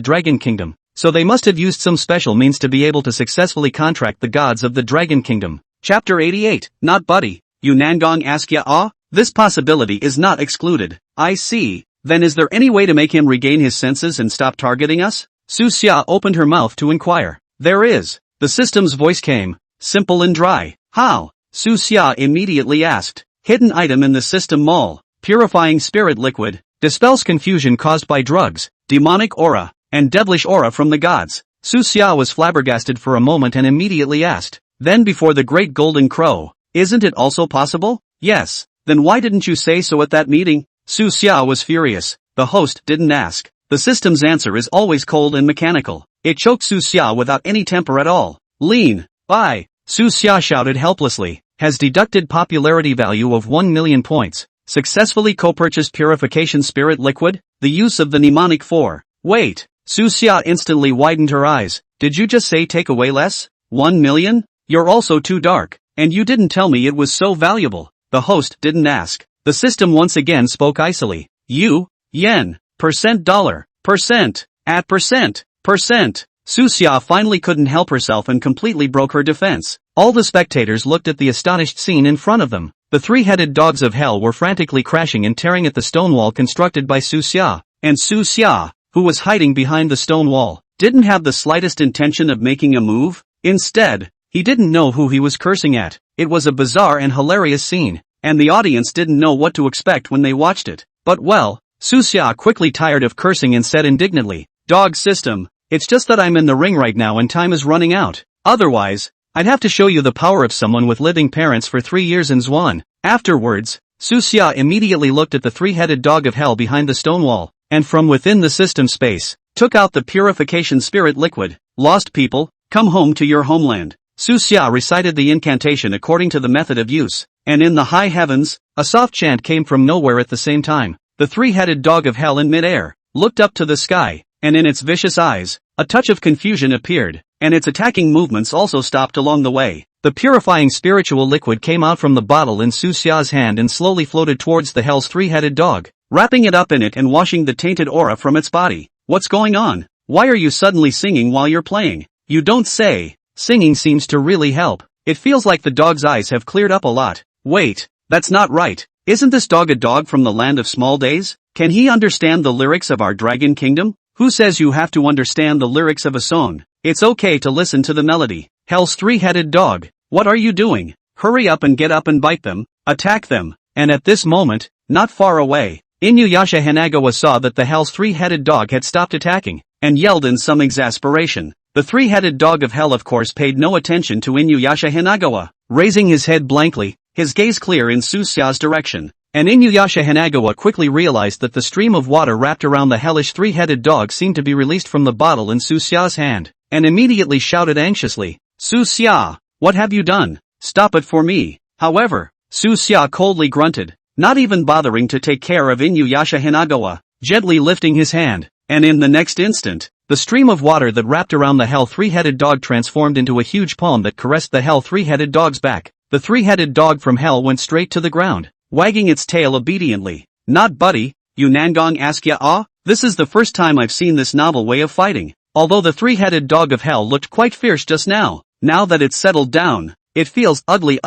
Dragon Kingdom, so they must have used some special means to be able to successfully contract the gods of the Dragon Kingdom. Chapter 88, Not Buddy. You Nangong ask ya ah? This possibility is not excluded. I see. Then is there any way to make him regain his senses and stop targeting us? Suxia opened her mouth to inquire. There is. The system's voice came, simple and dry. How? Suxia immediately asked. Hidden item in the system mall. Purifying spirit liquid. Dispels confusion caused by drugs, demonic aura, and devilish aura from the gods. Suxia was flabbergasted for a moment and immediately asked. Then before the great golden crow, isn't it also possible? Yes. Then why didn't you say so at that meeting? Suxia was furious. The host didn't ask. The system's answer is always cold and mechanical. It choked Suxia without any temper at all. Lean. Bye. Suxia shouted helplessly. Has deducted popularity value of 1 million points. Successfully co-purchased purification spirit liquid. The use of the mnemonic 4. Wait. Suxia instantly widened her eyes. Did you just say take away less? 1 million? You're also too dark. And you didn't tell me it was so valuable. The host didn't ask. The system once again spoke icily. You, yen, percent dollar, percent, at percent, percent. Suxia finally couldn't help herself and completely broke her defense. All the spectators looked at the astonished scene in front of them. The three-headed dogs of hell were frantically crashing and tearing at the stone wall constructed by Suxia. And Suxia, who was hiding behind the stone wall, didn't have the slightest intention of making a move. Instead, he didn't know who he was cursing at. It was a bizarre and hilarious scene, and the audience didn't know what to expect when they watched it. But well, Suxia quickly tired of cursing and said indignantly, Dog system, it's just that I'm in the ring right now and time is running out. Otherwise, I'd have to show you the power of someone with living parents for 3 years in Zwan. Afterwards, Suxia immediately looked at the three-headed dog of hell behind the stone wall, and from within the system space, took out the purification spirit liquid. Lost people, come home to your homeland. Suxia recited the incantation according to the method of use, and in the high heavens, a soft chant came from nowhere at the same time. The three-headed dog of hell in mid-air looked up to the sky, and in its vicious eyes, a touch of confusion appeared, and its attacking movements also stopped along the way. The purifying spiritual liquid came out from the bottle in Suxia's hand and slowly floated towards the hell's three-headed dog, wrapping it up in it and washing the tainted aura from its body. What's going on? Why are you suddenly singing while you're playing? You don't say. Singing seems to really help. It feels like the dog's eyes have cleared up a lot. Wait, that's not right. Isn't this dog a dog from the land of small days? Can he understand the lyrics of our dragon kingdom? Who says you have to understand the lyrics of a song? It's okay to listen to the melody. Hell's three-headed dog, what are you doing? Hurry up and get up and bite them, attack them. And at this moment, not far away, Inuyasha Hanagawa saw that the hell's three-headed dog had stopped attacking, and yelled in some exasperation. The three-headed dog of hell of course paid no attention to Inuyasha Hanagawa, raising his head blankly, his gaze clear in Suxia's direction. And Inuyasha Hanagawa quickly realized that the stream of water wrapped around the hellish three-headed dog seemed to be released from the bottle in Suxia's hand, and immediately shouted anxiously, Suxia, what have you done? Stop it for me. However, Suxia coldly grunted, not even bothering to take care of Inuyasha Hanagawa, gently lifting his hand, and in the next instant, the stream of water that wrapped around the hell three-headed dog transformed into a huge palm that caressed the hell three-headed dog's back. The three-headed dog from hell went straight to the ground, wagging its tail obediently. Not buddy, you Nangong Askya ah? This is the first time I've seen this novel way of fighting. Although the three-headed dog of hell looked quite fierce just now, now that it's settled down, it feels ugly.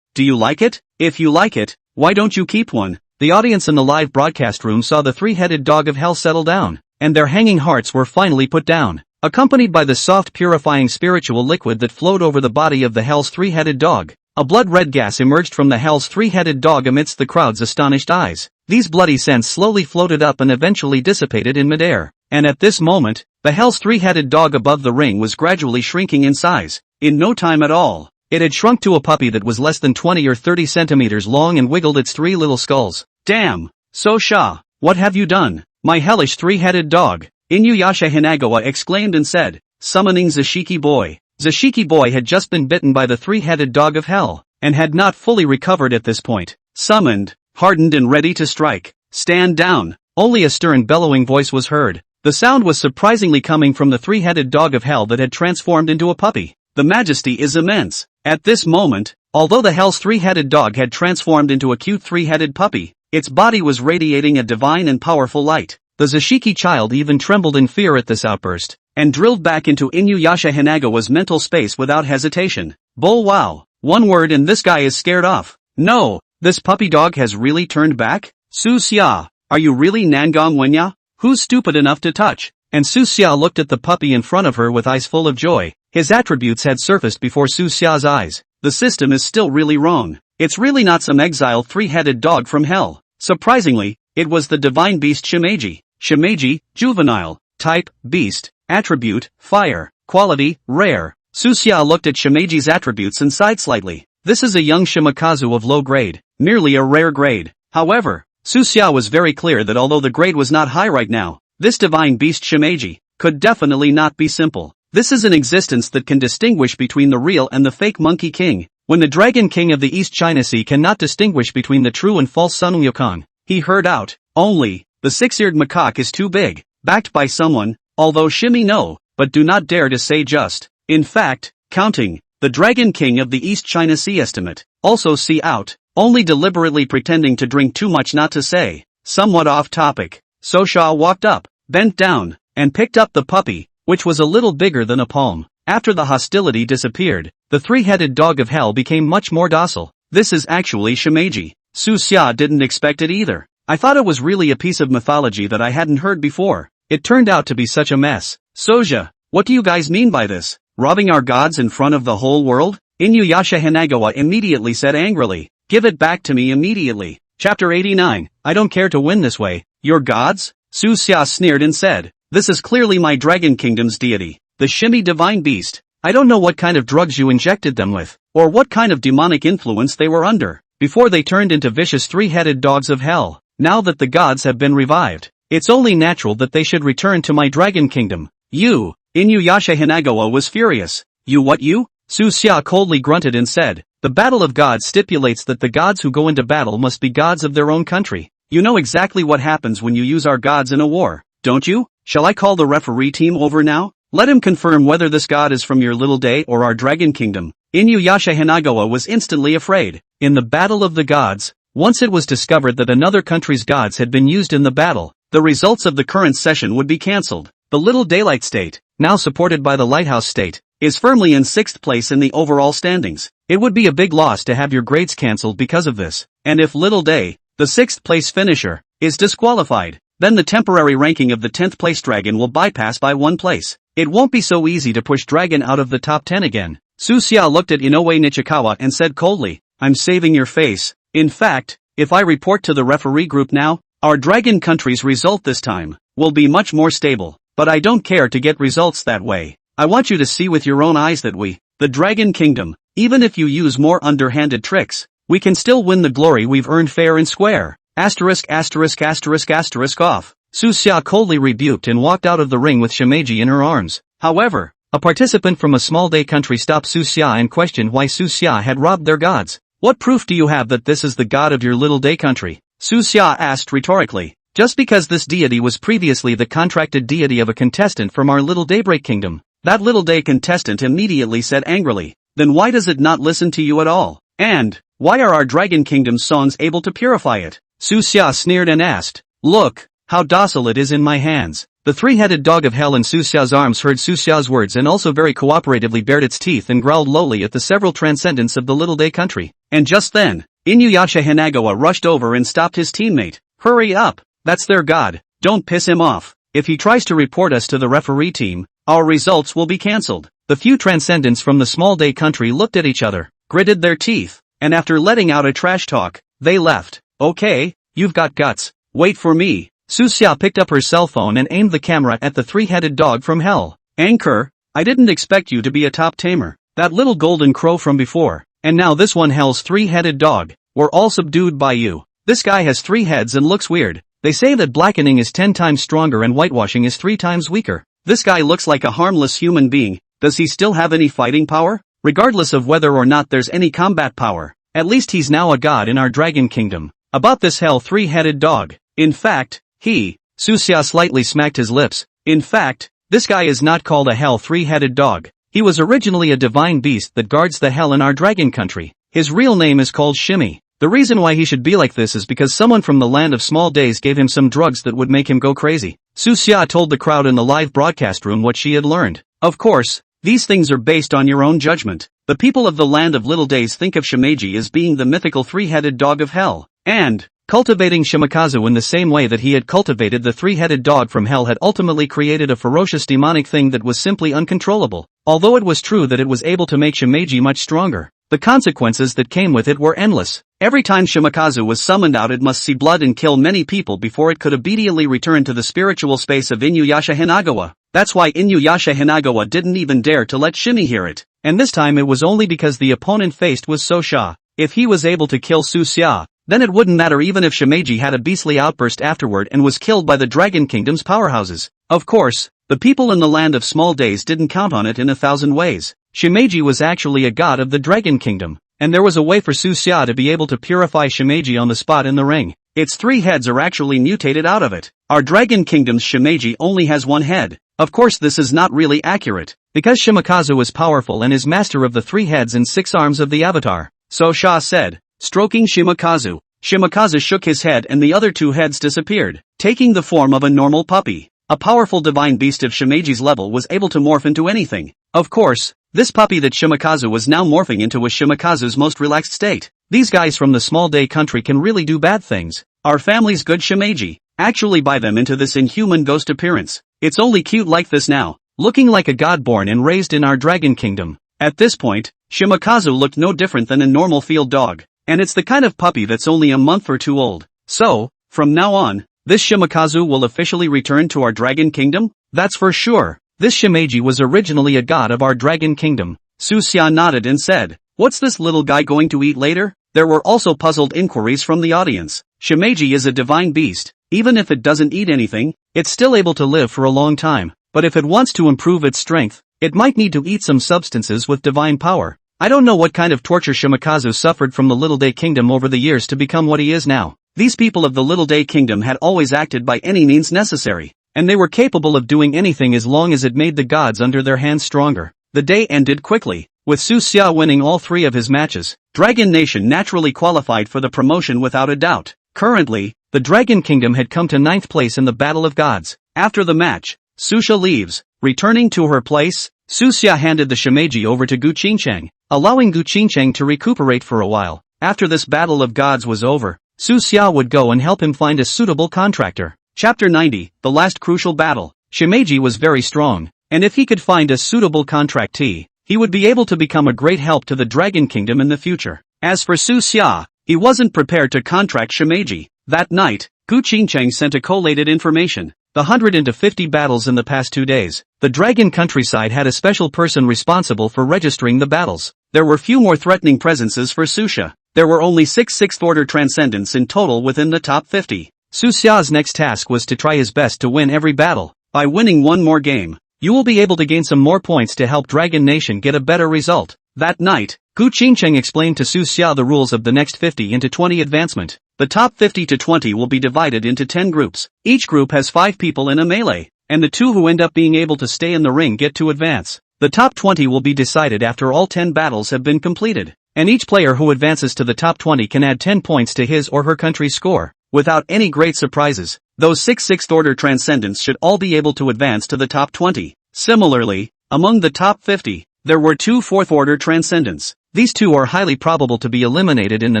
Do you like it? If you like it, why don't you keep one? The audience in the live broadcast room saw the three-headed dog of hell settle down, and their hanging hearts were finally put down, accompanied by the soft purifying spiritual liquid that flowed over the body of the hell's three-headed dog. A blood-red gas emerged from the hell's three-headed dog amidst the crowd's astonished eyes. These bloody scents slowly floated up and eventually dissipated in midair, and at this moment, the hell's three-headed dog above the ring was gradually shrinking in size. In no time at all, it had shrunk to a puppy that was less than 20 or 30 centimeters long and wiggled its three little skulls. Damn! Sosha, what have you done? My hellish three-headed dog! Inuyasha Hanagawa exclaimed and said, summoning Zashiki Boy. Zashiki Boy had just been bitten by the three-headed dog of hell, and had not fully recovered at this point. Summoned, hardened and ready to strike. Stand down. Only a stern bellowing voice was heard. The sound was surprisingly coming from the three-headed dog of hell that had transformed into a puppy. The majesty is immense. At this moment, although the hell's three-headed dog had transformed into a cute three-headed puppy, its body was radiating a divine and powerful light. The Zashiki child even trembled in fear at this outburst, and drilled back into Inuyasha Hanagawa's mental space without hesitation. Bull wow. One word and this guy is scared off. No, this puppy dog has really turned back? Suxia, are you really Nangong Wenya? Who's stupid enough to touch? And Suxia looked at the puppy in front of her with eyes full of joy. His attributes had surfaced before Suxia's eyes. The system is still really wrong. It's really not some exiled three-headed dog from hell. Surprisingly, it was the divine beast Shimeji. Shimeji, juvenile, type, beast, attribute, fire, quality, rare. Suxia looked at Shimeji's attributes and sighed slightly. This is a young Shimakazu of low grade, merely a rare grade. However, Suxia was very clear that although the grade was not high right now, this divine beast Shimeji could definitely not be simple. This is an existence that can distinguish between the real and the fake Monkey King. When the Dragon King of the East China Sea cannot distinguish between the true and false Sun Wukong, he heard out, only, the six-eared macaque is too big, backed by someone, although shimmy no, but do not dare to say just. In fact, counting, the Dragon King of the East China Sea estimate, also see out, only deliberately pretending to drink too much not to say, somewhat off topic. Sosha walked up, bent down, and picked up the puppy, which was a little bigger than a palm. After the hostility disappeared, the three-headed dog of hell became much more docile. This is actually Shimeji. Suxia didn't expect it either. I thought it was really a piece of mythology that I hadn't heard before. It turned out to be such a mess. Soja, what do you guys mean by this? Robbing our gods in front of the whole world? Inuyasha Hanagawa immediately said angrily. Give it back to me immediately. Chapter 89, I don't care to win this way. Your gods? Suxia sneered and said. This is clearly my Dragon Kingdom's deity, the Shimmy Divine Beast. I don't know what kind of drugs you injected them with, or what kind of demonic influence they were under. before they turned into vicious three-headed dogs of hell. Now that the gods have been revived, it's only natural that they should return to my dragon kingdom. You, Inuyasha Hinagawa was furious. You what you? Susia coldly grunted and said, the battle of gods stipulates that the gods who go into battle must be gods of their own country. You know exactly what happens when you use our gods in a war, don't you? Shall I call the referee team over now? Let him confirm whether this god is from your little day or our dragon kingdom. Inuyasha Hinagawa was instantly afraid. In the battle of the gods, once it was discovered that another country's gods had been used in the battle, the results of the current session would be cancelled. The Little Daylight State, now supported by the Lighthouse State, is firmly in 6th place in the overall standings. It would be a big loss to have your grades cancelled because of this. And if Little Day, the 6th place finisher, is disqualified, then the temporary ranking of the 10th place dragon will bypass by 1 place. It won't be so easy to push dragon out of the top 10 again. Susia looked at Inoue Nichikawa and said coldly, I'm saving your face. In fact, if I report to the referee group now, our dragon country's result this time will be much more stable. But I don't care to get results that way. I want you to see with your own eyes that we, the Dragon Kingdom, even if you use more underhanded tricks, we can still win the glory we've earned fair and square. Asterisk asterisk asterisk asterisk off. Susia coldly rebuked and walked out of the ring with Shimeji in her arms. However, a participant from a small day country stopped Susia and questioned why Susia had robbed their gods. What proof do you have that this is the god of your little day country? Susia asked rhetorically. Just because this deity was previously the contracted deity of a contestant from our Little Daybreak Kingdom. That Little Day contestant immediately said angrily, then why does it not listen to you at all? And, why are our Dragon Kingdom's songs able to purify it? Susia sneered and asked, look, how docile it is in my hands. The three-headed dog of hell in Susia's arms heard Susia's words and also very cooperatively bared its teeth and growled lowly at the several transcendents of the Little Day country. And just then, Inuyasha Hinagawa rushed over and stopped his teammate. Hurry up! That's their god, don't piss him off. If he tries to report us to the referee team, our results will be cancelled. The few transcendents from the small day country looked at each other, gritted their teeth, and after letting out a trash talk, they left. Okay, you've got guts, wait for me. Susia picked up her cell phone and aimed the camera at the three-headed dog from hell. Anchor, I didn't expect you to be a top tamer. That little golden crow from before, and now this one hell's three-headed dog, were all subdued by you. This guy has 3 heads and looks weird. They say that blackening is 10 times stronger and whitewashing is 3 times weaker. This guy looks like a harmless human being. Does he still have any fighting power? Regardless of whether or not there's any combat power, at least he's now a god in our dragon kingdom. About this hell 3-headed dog. In fact, Susia slightly smacked his lips. In fact, this guy is not called a hell 3-headed dog. He was originally a divine beast that guards the hell in our dragon country. His real name is called Shimmy. The reason why he should be like this is because someone from the land of small days gave him some drugs that would make him go crazy. Susia told the crowd in the live broadcast room what she had learned. Of course, these things are based on your own judgment. The people of the land of little days think of Shimeji as being the mythical 3-headed dog of hell, and cultivating Shimakazu in the same way that he had cultivated the 3-headed dog from hell had ultimately created a ferocious demonic thing that was simply uncontrollable. Although it was true that it was able to make Shimeji much stronger, the consequences that came with it were endless. Every time Shimakazu was summoned out, it must see blood and kill many people before it could immediately return to the spiritual space of Inuyasha Hinagawa. That's why Inuyasha Hinagawa didn't even dare to let Shimi hear it. And this time it was only because the opponent faced was so sha. If he was able to kill Susia, then it wouldn't matter even if Shimeji had a beastly outburst afterward and was killed by the Dragon Kingdom's powerhouses. Of course, the people in the land of small days didn't count on it in 1,000 ways. Shimeji was actually a god of the Dragon Kingdom, and there was a way for Susia to be able to purify Shimeji on the spot in the ring. Its 3 heads are actually mutated out of it. Our Dragon Kingdom's Shimeji only has 1 head. Of course this is not really accurate, because Shimakazu is powerful and is master of the 3 heads and 6 arms of the avatar. So Sha said, stroking Shimakazu. Shimakazu shook his head and the other 2 heads disappeared, taking the form of a normal puppy. A powerful divine beast of Shimeji's level was able to morph into anything. Of course, this puppy that Shimakazu was now morphing into was Shimakazu's most relaxed state. These guys from the small day country can really do bad things. Our family's good Shimeji actually buy them into this inhuman ghost appearance. It's only cute like this now, looking like a god born and raised in our dragon kingdom. At this point, Shimakazu looked no different than a normal field dog, and it's the kind of puppy that's only a month or 2 old. So, from now on, this Shimakazu will officially return to our dragon kingdom? That's for sure. This Shimeji was originally a god of our dragon kingdom. Susia nodded and said, what's this little guy going to eat later? There were also puzzled inquiries from the audience. Shimeji is a divine beast. Even if it doesn't eat anything, it's still able to live for a long time. But if it wants to improve its strength, it might need to eat some substances with divine power. I don't know what kind of torture Shimakazu suffered from the Little Day Kingdom over the years to become what he is now. These people of the Little Day Kingdom had always acted by any means necessary, and they were capable of doing anything as long as it made the gods under their hands stronger. The day ended quickly, with Su Xia winning all 3 of his matches. Dragon Nation naturally qualified for the promotion without a doubt. Currently, the Dragon Kingdom had come to 9th place in the Battle of Gods. After the match, Su Xia leaves. Returning to her place, Su Xia handed the Shimeji over to Gu Qingcheng, allowing Gu Qingcheng to recuperate for a while. After this Battle of Gods was over, Su Xia would go and help him find a suitable contractor. Chapter 90, The Last Crucial Battle. Shimeji was very strong, and if he could find a suitable contractee, he would be able to become a great help to the Dragon Kingdom in the future. As for Su Xia, he wasn't prepared to contract Shimeji. That night, Gu Qingcheng sent a collated information. The 150 battles in the past 2 days. The Dragon countryside had a special person responsible for registering the battles. There were few more threatening presences for Su Xia. There were only 6 sixth-order transcendents in total within the top 50. Su Xia's next task was to try his best to win every battle. By winning one more game, you will be able to gain some more points to help Dragon Nation get a better result. That night, Gu Qingcheng explained to Su Xia the rules of the next 50 into 20 advancement. The top 50 to 20 will be divided into 10 groups. Each group has 5 people in a melee, and the 2 who end up being able to stay in the ring get to advance. The top 20 will be decided after all 10 battles have been completed, and each player who advances to the top 20 can add 10 points to his or her country's score. Without any great surprises, those 6 sixth-order transcendents should all be able to advance to the top 20. Similarly, among the top 50, there were 2 fourth-order transcendents. These 2 are highly probable to be eliminated in the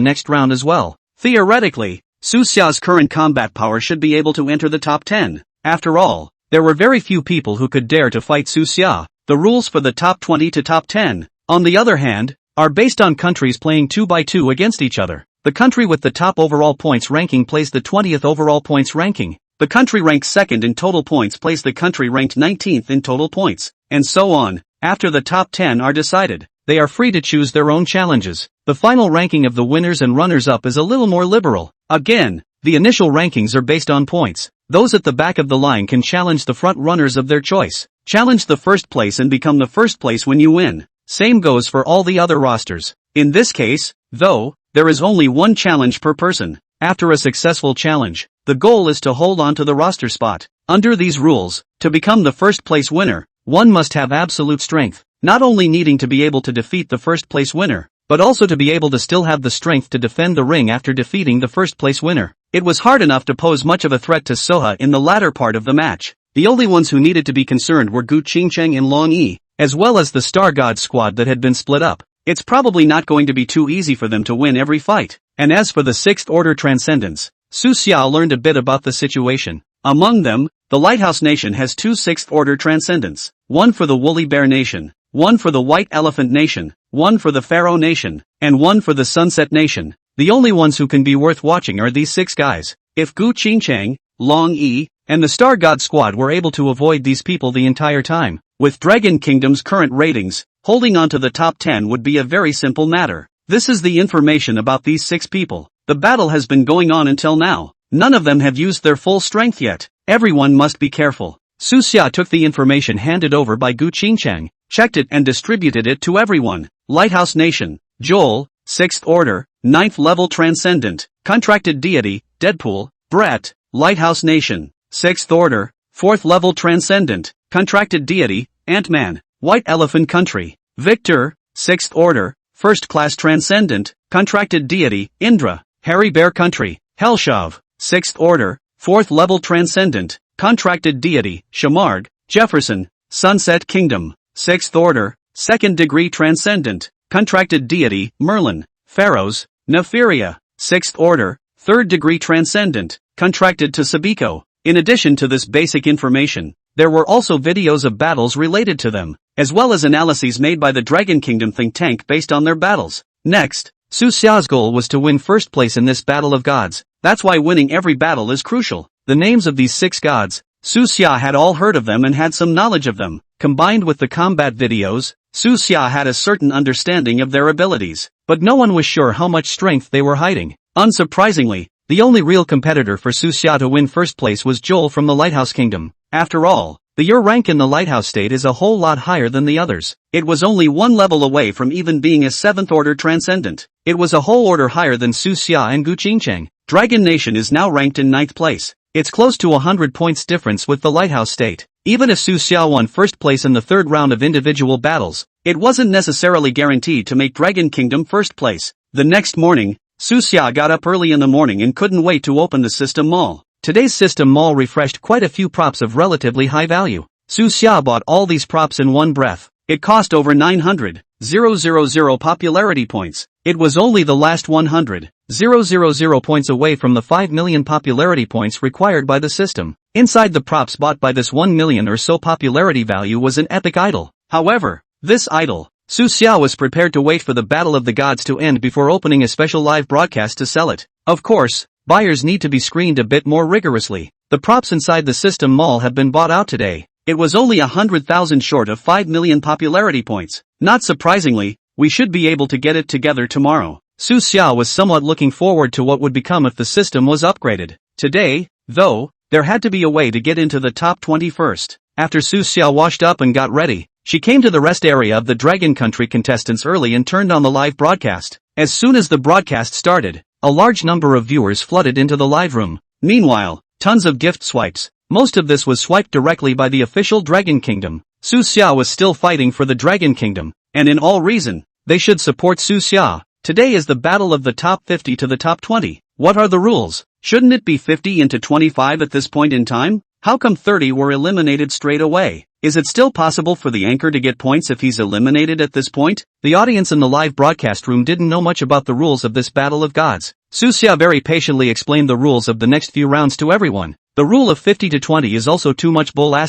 next round as well. Theoretically, Su Xia's current combat power should be able to enter the top 10. After all, there were very few people who could dare to fight Su Xia. The rules for the top 20 to top 10, on the other hand, are based on countries playing 2 by 2 against each other. The country with the top overall points ranking plays the 20th overall points ranking. The country ranked 2nd in total points plays the country ranked 19th in total points, and so on. After the top 10 are decided, they are free to choose their own challenges. The final ranking of the winners and runners-up is a little more liberal. Again, the initial rankings are based on points. Those at the back of the line can challenge the front runners of their choice. Challenge the first place and become the first place when you win. Same goes for all the other rosters. In this case, though, there is only one challenge per person. After a successful challenge, the goal is to hold on to the roster spot. Under these rules, to become the first place winner, one must have absolute strength, not only needing to be able to defeat the first place winner, but also to be able to still have the strength to defend the ring after defeating the first place winner. It was hard enough to pose much of a threat to Soha in the latter part of the match. The only ones who needed to be concerned were Gu Qingcheng and Long Yi, as well as the Star God squad that had been split up. It's probably not going to be too easy for them to win every fight. And as for the 6th order transcendents, Su Xia learned a bit about the situation. Among them, the Lighthouse Nation has 2 6th order transcendents, one for the Woolly Bear Nation, one for the White Elephant Nation, one for the Pharaoh Nation, and one for the Sunset Nation. The only ones who can be worth watching are these 6 guys. If Gu Qingcheng, Long Yi, and the Star God squad were able to avoid these people the entire time, with Dragon Kingdom's current ratings, holding on to the top 10 would be a very simple matter. This is the information about these 6 people. The battle has been going on until now. None of them have used their full strength yet. Everyone must be careful. Su Xia took the information handed over by Gu Qingcheng, checked it and distributed it to everyone. Lighthouse Nation, Joel, 6th Order, 9th Level Transcendent, Contracted Deity, Deadpool, Brett, Lighthouse Nation, 6th Order, 4th Level Transcendent, Contracted Deity, Ant-Man, White Elephant Country, Victor, 6th Order, 1st Class Transcendent, Contracted Deity, Indra, Hairy Bear Country, Hellshav, 6th Order, 4th Level Transcendent, Contracted Deity, Shamard, Jefferson, Sunset Kingdom, 6th Order, 2nd Degree Transcendent, Contracted Deity, Merlin, Pharaohs, Neferia, 6th Order, 3rd Degree Transcendent, Contracted to Sabiko. In addition to this basic information, there were also videos of battles related to them, as well as analyses made by the Dragon Kingdom think tank based on their battles. Next, Su Xia's goal was to win first place in this battle of gods. That's why winning every battle is crucial. The names of these 6 gods, Su Xia had all heard of them and had some knowledge of them. Combined with the combat videos, Su Xia had a certain understanding of their abilities, but no one was sure how much strength they were hiding. Unsurprisingly, the only real competitor for Su Xia to win first place was Joel from the Lighthouse Kingdom. After all, your rank in the Lighthouse State is a whole lot higher than the others. It was only one level away from even being a 7th order transcendent. It was a whole order higher than Su Xia and Gu Qingcheng. Dragon Nation is now ranked in 9th place. It's close to 100 points difference with the Lighthouse State. Even if Su Xia won first place in the 3rd round of individual battles, it wasn't necessarily guaranteed to make Dragon Kingdom first place. The next morning, Su Xia got up early in the morning and couldn't wait to open the system mall. Today's system mall refreshed quite a few props of relatively high value. Su Xia bought all these props in one breath. It cost over 900,000 popularity points. It was only the last 100,000 points away from the 5 million popularity points required by the system. Inside the props bought by this 1 million or so popularity value was an epic idol. However, this idol, Su Xia was prepared to wait for the Battle of the Gods to end before opening a special live broadcast to sell it. Of course, buyers need to be screened a bit more rigorously. The props inside the system mall have been bought out today. It was only 100,000 short of 5 million popularity points. Not surprisingly, we should be able to get it together tomorrow. Su Xia was somewhat looking forward to what would become if the system was upgraded. Today, though, there had to be a way to get into the top 20 first. After Su Xia washed up and got ready, she came to the rest area of the Dragon Country contestants early and turned on the live broadcast. As soon as the broadcast started, a large number of viewers flooded into the live room. Meanwhile, tons of gift swipes. Most of this was swiped directly by the official Dragon Kingdom. Su Xia was still fighting for the Dragon Kingdom, and in all reason, they should support Su Xia. Today is the battle of the top 50 to the top 20. What are the rules? Shouldn't it be 50 into 25 at this point in time? How come 30 were eliminated straight away? Is it still possible for the anchor to get points if he's eliminated at this point? The audience in the live broadcast room didn't know much about the rules of this battle of gods. Su Xia very patiently explained the rules of the next few rounds to everyone. The rule of 50 to 20 is also too much bull *******.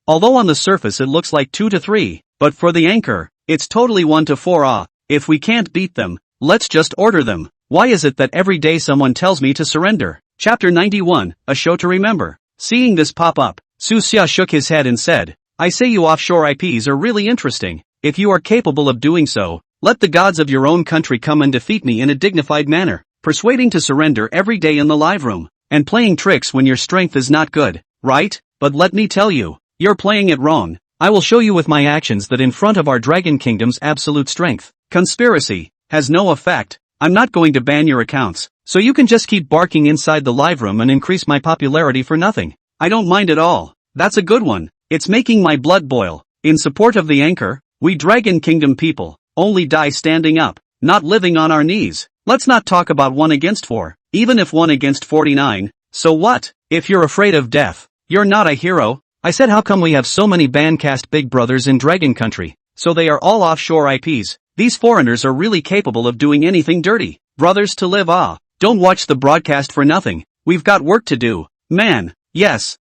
Although on the surface it looks like 2 to 3, but for the anchor, it's totally 1 to 4. If we can't beat them, let's just order them. Why is it that every day someone tells me to surrender? Chapter 91, A Show to Remember. Seeing this pop up, Su Xia shook his head and said, I say you offshore IPs are really interesting. If you are capable of doing so, let the gods of your own country come and defeat me in a dignified manner. Persuading to surrender every day in the live room. And playing tricks when your strength is not good, right? But let me tell you, you're playing it wrong. I will show you with my actions that in front of our Dragon Kingdom's absolute strength, conspiracy, has no effect. I'm not going to ban your accounts, so you can just keep barking inside the live room and increase my popularity for nothing. I don't mind at all. That's a good one. It's making my blood boil. In support of the anchor, we Dragon Kingdom people only die standing up, not living on our knees. Let's not talk about 1 against 4. Even if 1 against 49, so what? If you're afraid of death, you're not a hero. I said how come we have so many ban-cast big brothers in Dragon Country? So they are all offshore IPs. These foreigners are really capable of doing anything dirty. Brothers to live. Don't watch the broadcast for nothing. We've got work to do. Man, yes.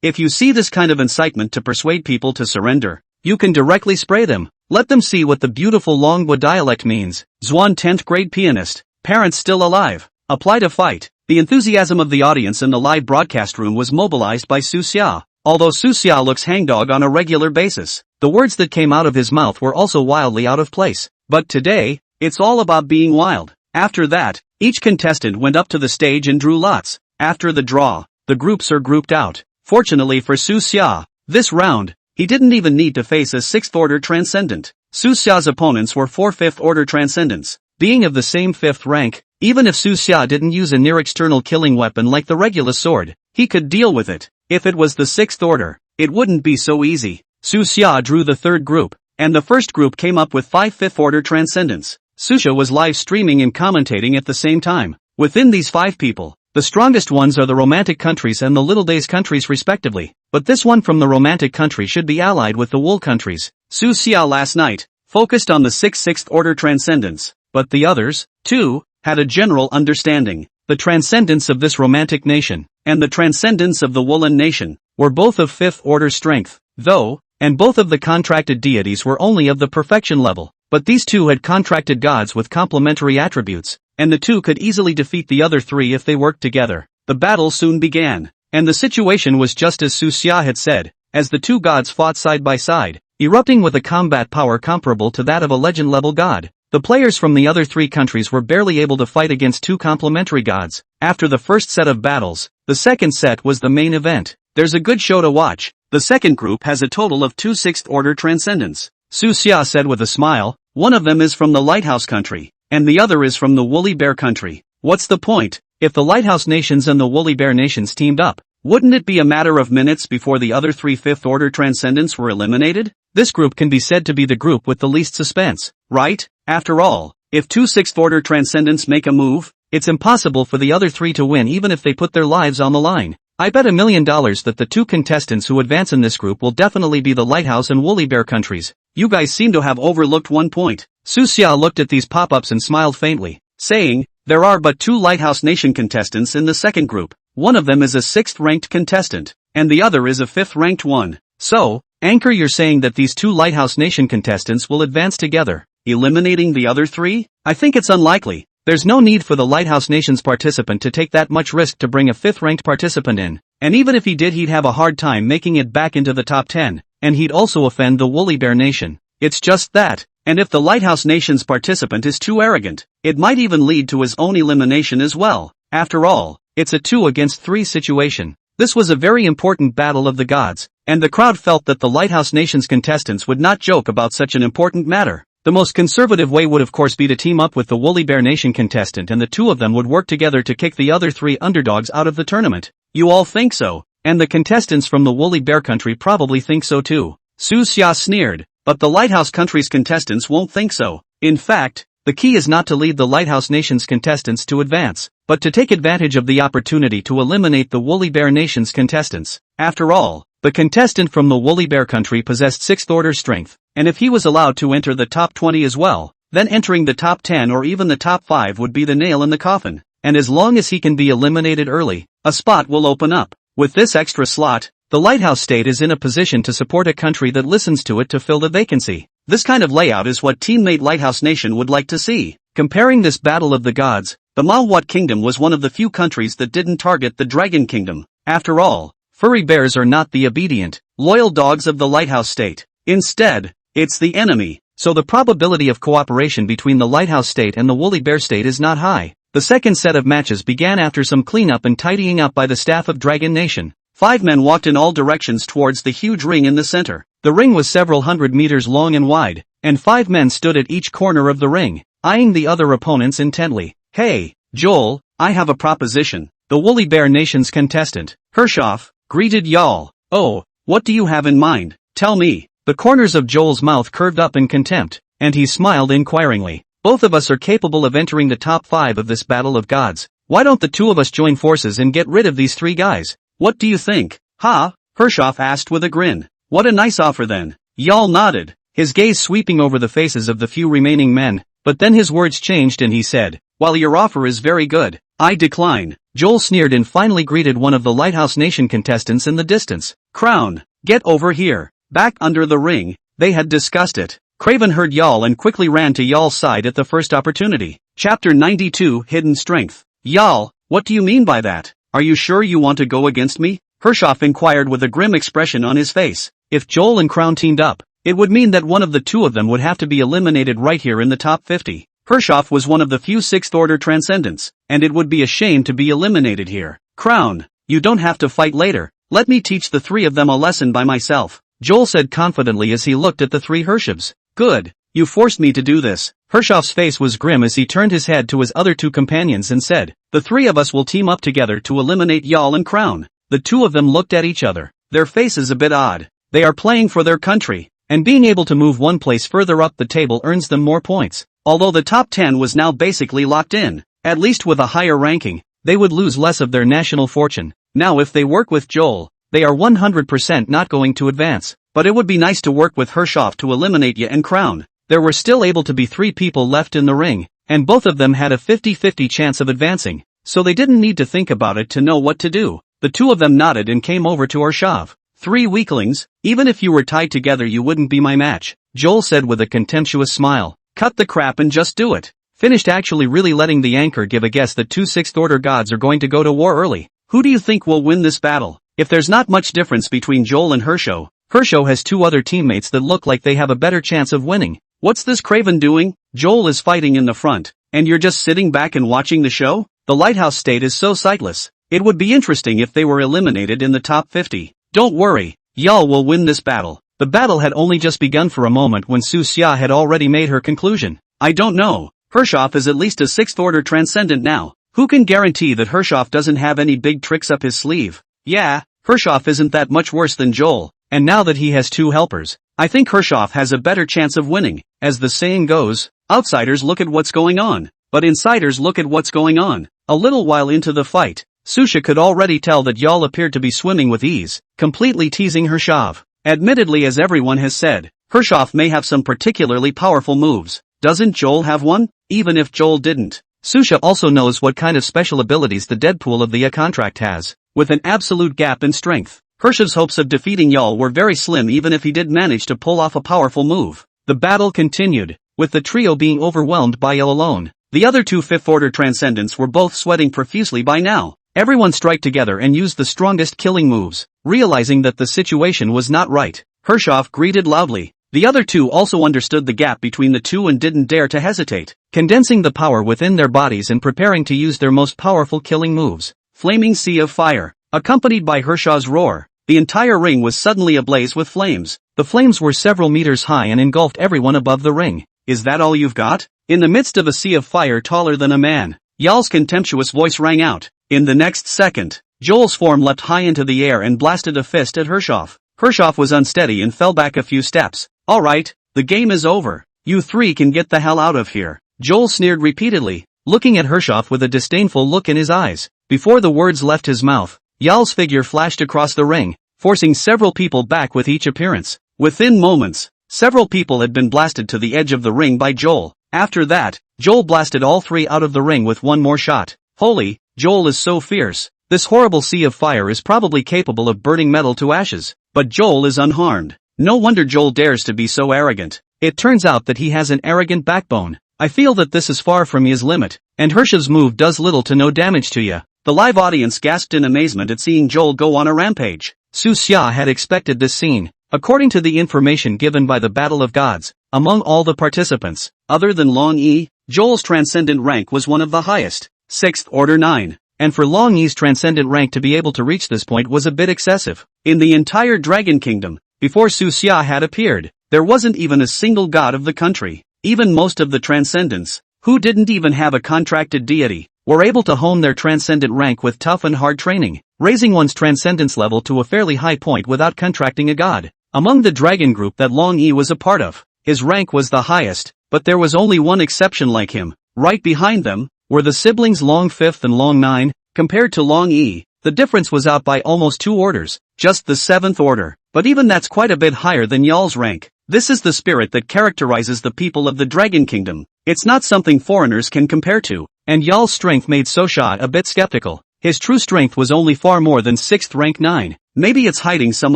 If you see this kind of incitement to persuade people to surrender, you can directly spray them. Let them see what the beautiful Longwa dialect means. Zhuan 10th grade pianist. Parents still alive. Apply to fight. The enthusiasm of the audience in the live broadcast room was mobilized by Su Xia. Although Su Xia looks hangdog on a regular basis, the words that came out of his mouth were also wildly out of place. But today, it's all about being wild. After that, each contestant went up to the stage and drew lots. After the draw, the groups are grouped out. Fortunately for Su Xia, this round, he didn't even need to face a 6th order transcendent. Su Xia's opponents were 4 5th order transcendents. Being of the same 5th rank, even if Su Xia didn't use a near-external killing weapon like the regular sword, he could deal with it. If it was the 6th order, it wouldn't be so easy. Su Xia drew the 3rd group, and the first group came up with 5 5th order transcendents. Su Xia was live streaming and commentating at the same time. Within these 5 people, the strongest ones are the Romantic countries and the Little Days countries respectively, but this one from the Romantic country should be allied with the Wool countries. Su Xia last night focused on the 6th order transcendents. But the others, too, had a general understanding. The transcendence of this Romantic nation, and the transcendence of the Woolen nation, were both of 5th order strength, though, and both of the contracted deities were only of the perfection level. But these two had contracted gods with complementary attributes, and the two could easily defeat the other 3 if they worked together. The battle soon began, and the situation was just as Su Xia had said. as the two gods fought side by side, erupting with a combat power comparable to that of a legend-level god. The players from the other three countries were barely able to fight against two complementary gods. After the first set of battles, the second set was the main event. There's a good show to watch. The second group has a total of 2 sixth-order transcendents. Su Xia said with a smile. One of them is from the Lighthouse country, and the other is from the Woolly Bear country. What's the point? If the Lighthouse nations and the Woolly Bear nations teamed up, wouldn't it be a matter of minutes before the other 3 fifth-order transcendents were eliminated? This group can be said to be the group with the least suspense, right? After all, if 2 sixth-order transcendents make a move, it's impossible for the other 3 to win even if they put their lives on the line. I bet $1 million that the 2 contestants who advance in this group will definitely be the Lighthouse and Woolly Bear countries. You guys seem to have overlooked one point. Su Xia looked at these pop-ups and smiled faintly, saying, there are but 2 Lighthouse Nation contestants in the second group. One of them is a 6th-ranked contestant, and the other is a 5th-ranked one. So, Anchor, you're saying that these 2 Lighthouse Nation contestants will advance together, eliminating the other 3? I think it's unlikely. There's no need for the Lighthouse Nation's participant to take that much risk to bring a 5th-ranked participant in, and even if he did, he'd have a hard time making it back into the top 10, and he'd also offend the Woolly Bear Nation. It's just that, and if the Lighthouse Nation's participant is too arrogant, it might even lead to his own elimination as well. After all, it's a 2 against 3 situation. This was a very important battle of the gods, and the crowd felt that the Lighthouse Nation's contestants would not joke about such an important matter. The most conservative way would of course be to team up with the Woolly Bear Nation contestant, and the 2 of them would work together to kick the other 3 underdogs out of the tournament. You all think so, and the contestants from the Woolly Bear country probably think so too. Su Xia sneered, but the Lighthouse country's contestants won't think so. In fact, the key is not to lead the Lighthouse Nation's contestants to advance, but to take advantage of the opportunity to eliminate the Woolly Bear Nation's contestants. After all, the contestant from the Woolly Bear country possessed 6th-order strength, and if he was allowed to enter the top 20 as well, then entering the top 10 or even the top 5 would be the nail in the coffin. And as long as he can be eliminated early, a spot will open up. With this extra slot, the Lighthouse State is in a position to support a country that listens to it to fill the vacancy. This kind of layout is what teammate Lighthouse Nation would like to see. Comparing this battle of the gods, the Manhwa Kingdom was one of the few countries that didn't target the Dragon Kingdom. After all, furry bears are not the obedient, loyal dogs of the Lighthouse State. Instead, it's the enemy, so the probability of cooperation between the Lighthouse State and the Woolly Bear State is not high. The second set of matches began after some cleanup and tidying up by the staff of Dragon Nation. 5 men walked in all directions towards the huge ring in the center. The ring was several hundred meters long and wide, and 5 men stood at each corner of the ring, eyeing the other opponents intently. Hey, Joel, I have a proposition. The Woolly Bear Nation's contestant, Hershov, greeted Y'all. Oh, what do you have in mind? Tell me. The corners of Joel's mouth curved up in contempt, and he smiled inquiringly. Both of us are capable of entering the top 5 of this battle of gods. Why don't the 2 of us join forces and get rid of these 3 guys? What do you think? Ha? Hershov asked with a grin. What a nice offer then. Y'all nodded, his gaze sweeping over the faces of the few remaining men, but then his words changed and he said, while your offer is very good, I decline. Joel sneered and finally greeted one of the Lighthouse Nation contestants in the distance. Crown, get over here. Back under the ring, they had discussed it. Craven heard Y'all and quickly ran to Y'all's side at the first opportunity. Chapter 92 Hidden Strength. Y'all, what do you mean by that? Are you sure you want to go against me? Hershov inquired with a grim expression on his face. If Joel and Crown teamed up, it would mean that one of the 2 of them would have to be eliminated right here in the top 50. Hershov was one of the few 6th-order transcendents, and it would be a shame to be eliminated here. Crown, you don't have to fight later. Let me teach the 3 of them a lesson by myself, Joel said confidently as he looked at the 3 Hershovs. Good, you forced me to do this. Hershov's face was grim as he turned his head to his other 2 companions and said, the 3 of us will team up together to eliminate Y'all and Crown. The 2 of them looked at each other, their faces a bit odd. They are playing for their country, and being able to move one place further up the table earns them more points. Although the top 10 was now basically locked in, at least with a higher ranking, they would lose less of their national fortune. Now if they work with Joel, they are 100% not going to advance. But it would be nice to work with Hershov to eliminate Ya and Crown. There were still able to be 3 people left in the ring, and both of them had a 50-50 chance of advancing, so they didn't need to think about it to know what to do. The 2 of them nodded and came over to Hershov. 3 weaklings, even if you were tied together you wouldn't be my match, Joel said with a contemptuous smile. Cut the crap and just do it. Finished actually really letting the anchor give a guess that 2 6th-order gods are going to go to war early. Who do you think will win this battle? If there's not much difference between Joel and Hersho, Hersho has two other teammates that look like they have a better chance of winning. What's this craven doing? Joel is fighting in the front, and you're just sitting back and watching the show? The lighthouse state is so sightless. It would be interesting if they were eliminated in the top 50. Don't worry, y'all will win this battle. The battle had only just begun for a moment when Su Xia had already made her conclusion. I don't know. Hershoff is at least a 6th order transcendent now. Who can guarantee that Hershoff doesn't have any big tricks up his sleeve? Yeah, Hershoff isn't that much worse than Joel, and now that he has two helpers, I think Hershoff has a better chance of winning. As the saying goes, outsiders look at what's going on, but insiders look at what's going on. A little while into the fight, Susha could already tell that y'all appeared to be swimming with ease, completely teasing Hershoff. Admittedly, as everyone has said, Hershoff may have some particularly powerful moves. Doesn't Joel have one? Even if Joel didn't, Susha also knows what kind of special abilities the Deadpool of the A contract has. With an absolute gap in strength, Hershov's hopes of defeating y'all were very slim even if he did manage to pull off a powerful move. The battle continued, with the trio being overwhelmed by y'all alone. The other two 5th order transcendents were both sweating profusely by now. Everyone strike together and use the strongest killing moves. Realizing that the situation was not right, Hershoff greeted loudly. The other two also understood the gap between the two and didn't dare to hesitate, condensing the power within their bodies and preparing to use their most powerful killing moves. Flaming Sea of Fire. Accompanied by Hershov's roar, the entire ring was suddenly ablaze with flames. The flames were several meters high and engulfed everyone above the ring. Is that all you've got? In the midst of a sea of fire taller than a man, Y'all's contemptuous voice rang out. In the next second, Joel's form leapt high into the air and blasted a fist at Hershoff. Hershoff was unsteady and fell back a few steps. Alright, the game is over. You three can get the hell out of here. Joel sneered repeatedly, looking at Hershoff with a disdainful look in his eyes. Before the words left his mouth, Y'all's figure flashed across the ring, forcing several people back with each appearance. Within moments, several people had been blasted to the edge of the ring by Joel. After that, Joel blasted all three out of the ring with one more shot. Holy, Joel is so fierce. This horrible sea of fire is probably capable of burning metal to ashes. But Joel is unharmed. No wonder Joel dares to be so arrogant. It turns out that he has an arrogant backbone. I feel that this is far from his limit, and Hershov's move does little to no damage to ya. The live audience gasped in amazement at seeing Joel go on a rampage. Su Xia had expected this scene. According to the information given by the Battle of Gods, among all the participants, other than Long Yi, Joel's transcendent rank was one of the highest, 6th order 9. And for Long Yi's transcendent rank to be able to reach this point was a bit excessive. In the entire Dragon Kingdom, before Su Xia had appeared, there wasn't even a single god of the country. Even most of the transcendents, who didn't even have a contracted deity, were able to hone their transcendent rank with tough and hard training, raising one's transcendence level to a fairly high point without contracting a god. Among the dragon group that Long Yi was a part of, his rank was the highest, but there was only one exception like him. Right behind them were the siblings Long 5th and Long 9. Compared to Long Yi, the difference was out by almost 2 orders, just the 7th order, but even that's quite a bit higher than y'all's rank. This is the spirit that characterizes the people of the Dragon Kingdom. It's not something foreigners can compare to, and y'all's strength made Sosha a bit skeptical. His true strength was only far more than 6th rank 9. Maybe it's hiding some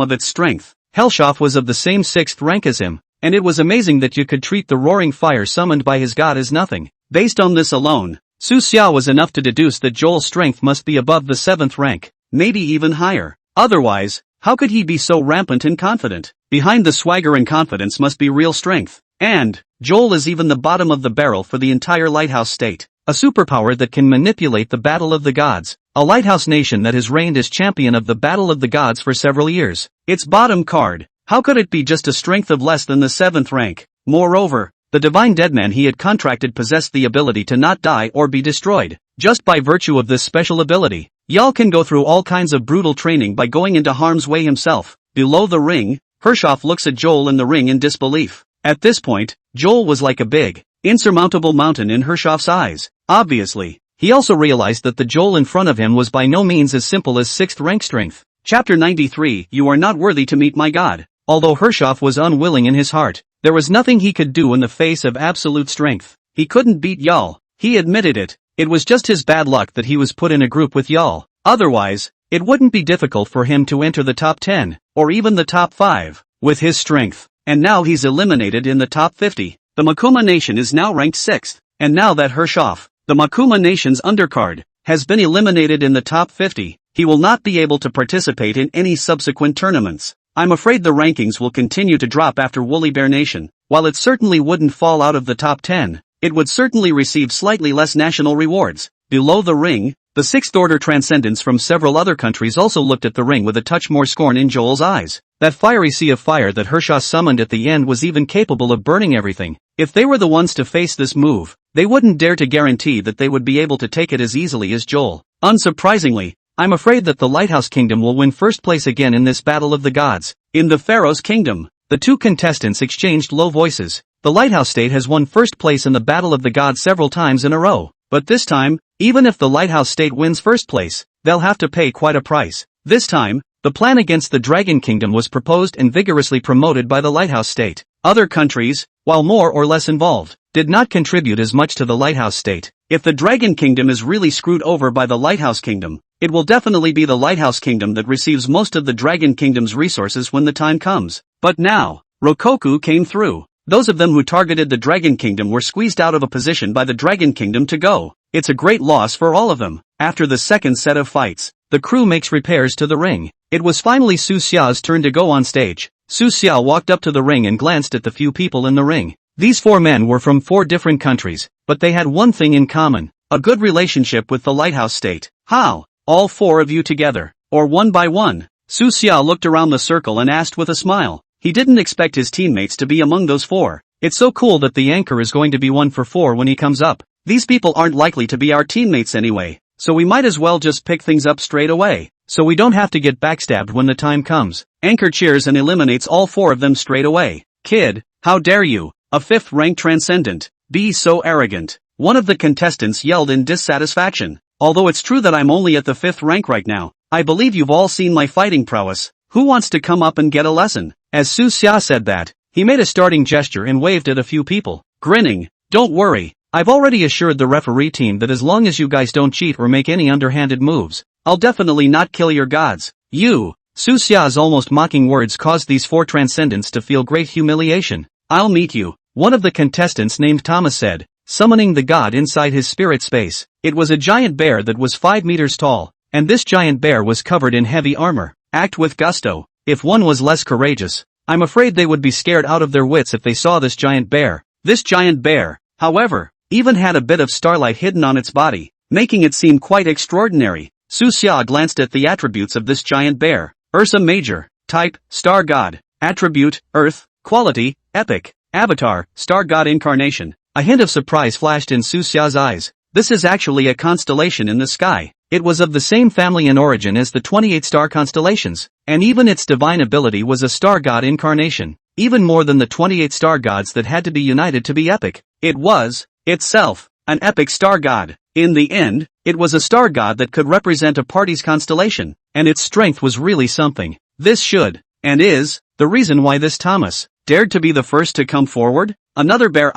of its strength. Helshoff was of the same 6th rank as him, and it was amazing that you could treat the roaring fire summoned by his god as nothing. Based on this alone, Su Xia was enough to deduce that Joel's strength must be above the 7th rank, maybe even higher. Otherwise, how could he be so rampant and confident? Behind the swagger and confidence must be real strength. And Joel is even the bottom of the barrel for the entire lighthouse state, a superpower that can manipulate the Battle of the Gods, a lighthouse nation that has reigned as champion of the Battle of the Gods for several years. Its bottom card, how could it be just a strength of less than the 7th rank? Moreover, the divine deadman he had contracted possessed the ability to not die or be destroyed. Just by virtue of this special ability, y'all can go through all kinds of brutal training by going into harm's way himself. Below the ring, Hershoff looks at Joel in the ring in disbelief. At this point, Joel was like a big, insurmountable mountain in Hershoff's eyes. Obviously, he also realized that the Joel in front of him was by no means as simple as 6th rank strength. Chapter 93. You are not worthy to meet my god. Although Hershoff was unwilling in his heart, there was nothing he could do in the face of absolute strength. He couldn't beat y'all. He admitted it. It was just his bad luck that he was put in a group with y'all. Otherwise, it wouldn't be difficult for him to enter the top 10, or even the top 5, with his strength. And now he's eliminated in the top 50. The Makuma Nation is now ranked 6th, and now that Hershoff, the Makuma Nation's undercard, has been eliminated in the top 50, he will not be able to participate in any subsequent tournaments. I'm afraid the rankings will continue to drop after Woolly Bear Nation. While it certainly wouldn't fall out of the top 10, it would certainly receive slightly less national rewards. Below the ring, the Sixth Order Transcendents from several other countries also looked at the ring with a touch more scorn in Joel's eyes. That fiery sea of fire that Hershaw summoned at the end was even capable of burning everything. If they were the ones to face this move, they wouldn't dare to guarantee that they would be able to take it as easily as Joel. Unsurprisingly, I'm afraid that the Lighthouse Kingdom will win first place again in this Battle of the Gods. In the Pharaoh's Kingdom, the two contestants exchanged low voices. The Lighthouse State has won first place in the Battle of the Gods several times in a row, but this time, even if the Lighthouse State wins first place, they'll have to pay quite a price. This time, the plan against the Dragon Kingdom was proposed and vigorously promoted by the Lighthouse State. Other countries, while more or less involved, did not contribute as much to the Lighthouse State. If the Dragon Kingdom is really screwed over by the Lighthouse Kingdom, it will definitely be the Lighthouse Kingdom that receives most of the Dragon Kingdom's resources when the time comes. But now, Rokoku came through. Those of them who targeted the Dragon Kingdom were squeezed out of a position by the Dragon Kingdom to go. It's a great loss for all of them. After the second set of fights, the crew makes repairs to the ring. It was finally Su Xia's turn to go on stage. Su Xia walked up to the ring and glanced at the few people in the ring. These 4 men were from 4 different countries, but they had one thing in common: a good relationship with the Lighthouse State. How? All 4 of you together, or one by one? Su Xia looked around the circle and asked with a smile. He didn't expect his teammates to be among those 4. It's so cool that the anchor is going to be 1 for 4 when he comes up. These people aren't likely to be our teammates anyway, so we might as well just pick things up straight away, so we don't have to get backstabbed when the time comes. Anchor cheers and eliminates all 4 of them straight away. Kid, how dare you, a 5th rank transcendent, be so arrogant? One of the contestants yelled in dissatisfaction. Although it's true that I'm only at the 5th rank right now, I believe you've all seen my fighting prowess. Who wants to come up and get a lesson? As Su Xia said that, he made a starting gesture and waved at a few people, grinning. Don't worry, I've already assured the referee team that as long as you guys don't cheat or make any underhanded moves, I'll definitely not kill your gods. You. Su Xia's almost mocking words caused these 4 transcendents to feel great humiliation. I'll meet you, one of the contestants named Thomas said, summoning the god inside his spirit space. It was a giant bear that was 5 meters tall, and this giant bear was covered in heavy armor. Act with gusto. If one was less courageous, I'm afraid they would be scared out of their wits if they saw this giant bear. This giant bear, however, even had a bit of starlight hidden on its body, making it seem quite extraordinary. Su Xia glanced at the attributes of this giant bear. Ursa Major. Type, Star God. Attribute, Earth. Quality, Epic. Avatar, Star God Incarnation. A hint of surprise flashed in Su Xia's eyes. This is actually a constellation in the sky. It was of the same family and origin as the 28 star constellations, and even its divine ability was a star god incarnation, even more than the 28 star gods that had to be united to be epic. It was, itself, an epic star god. In the end, it was a star god that could represent a party's constellation, and its strength was really something. This should, and is, the reason why this Thomas dared to be the first to come forward. Another bear.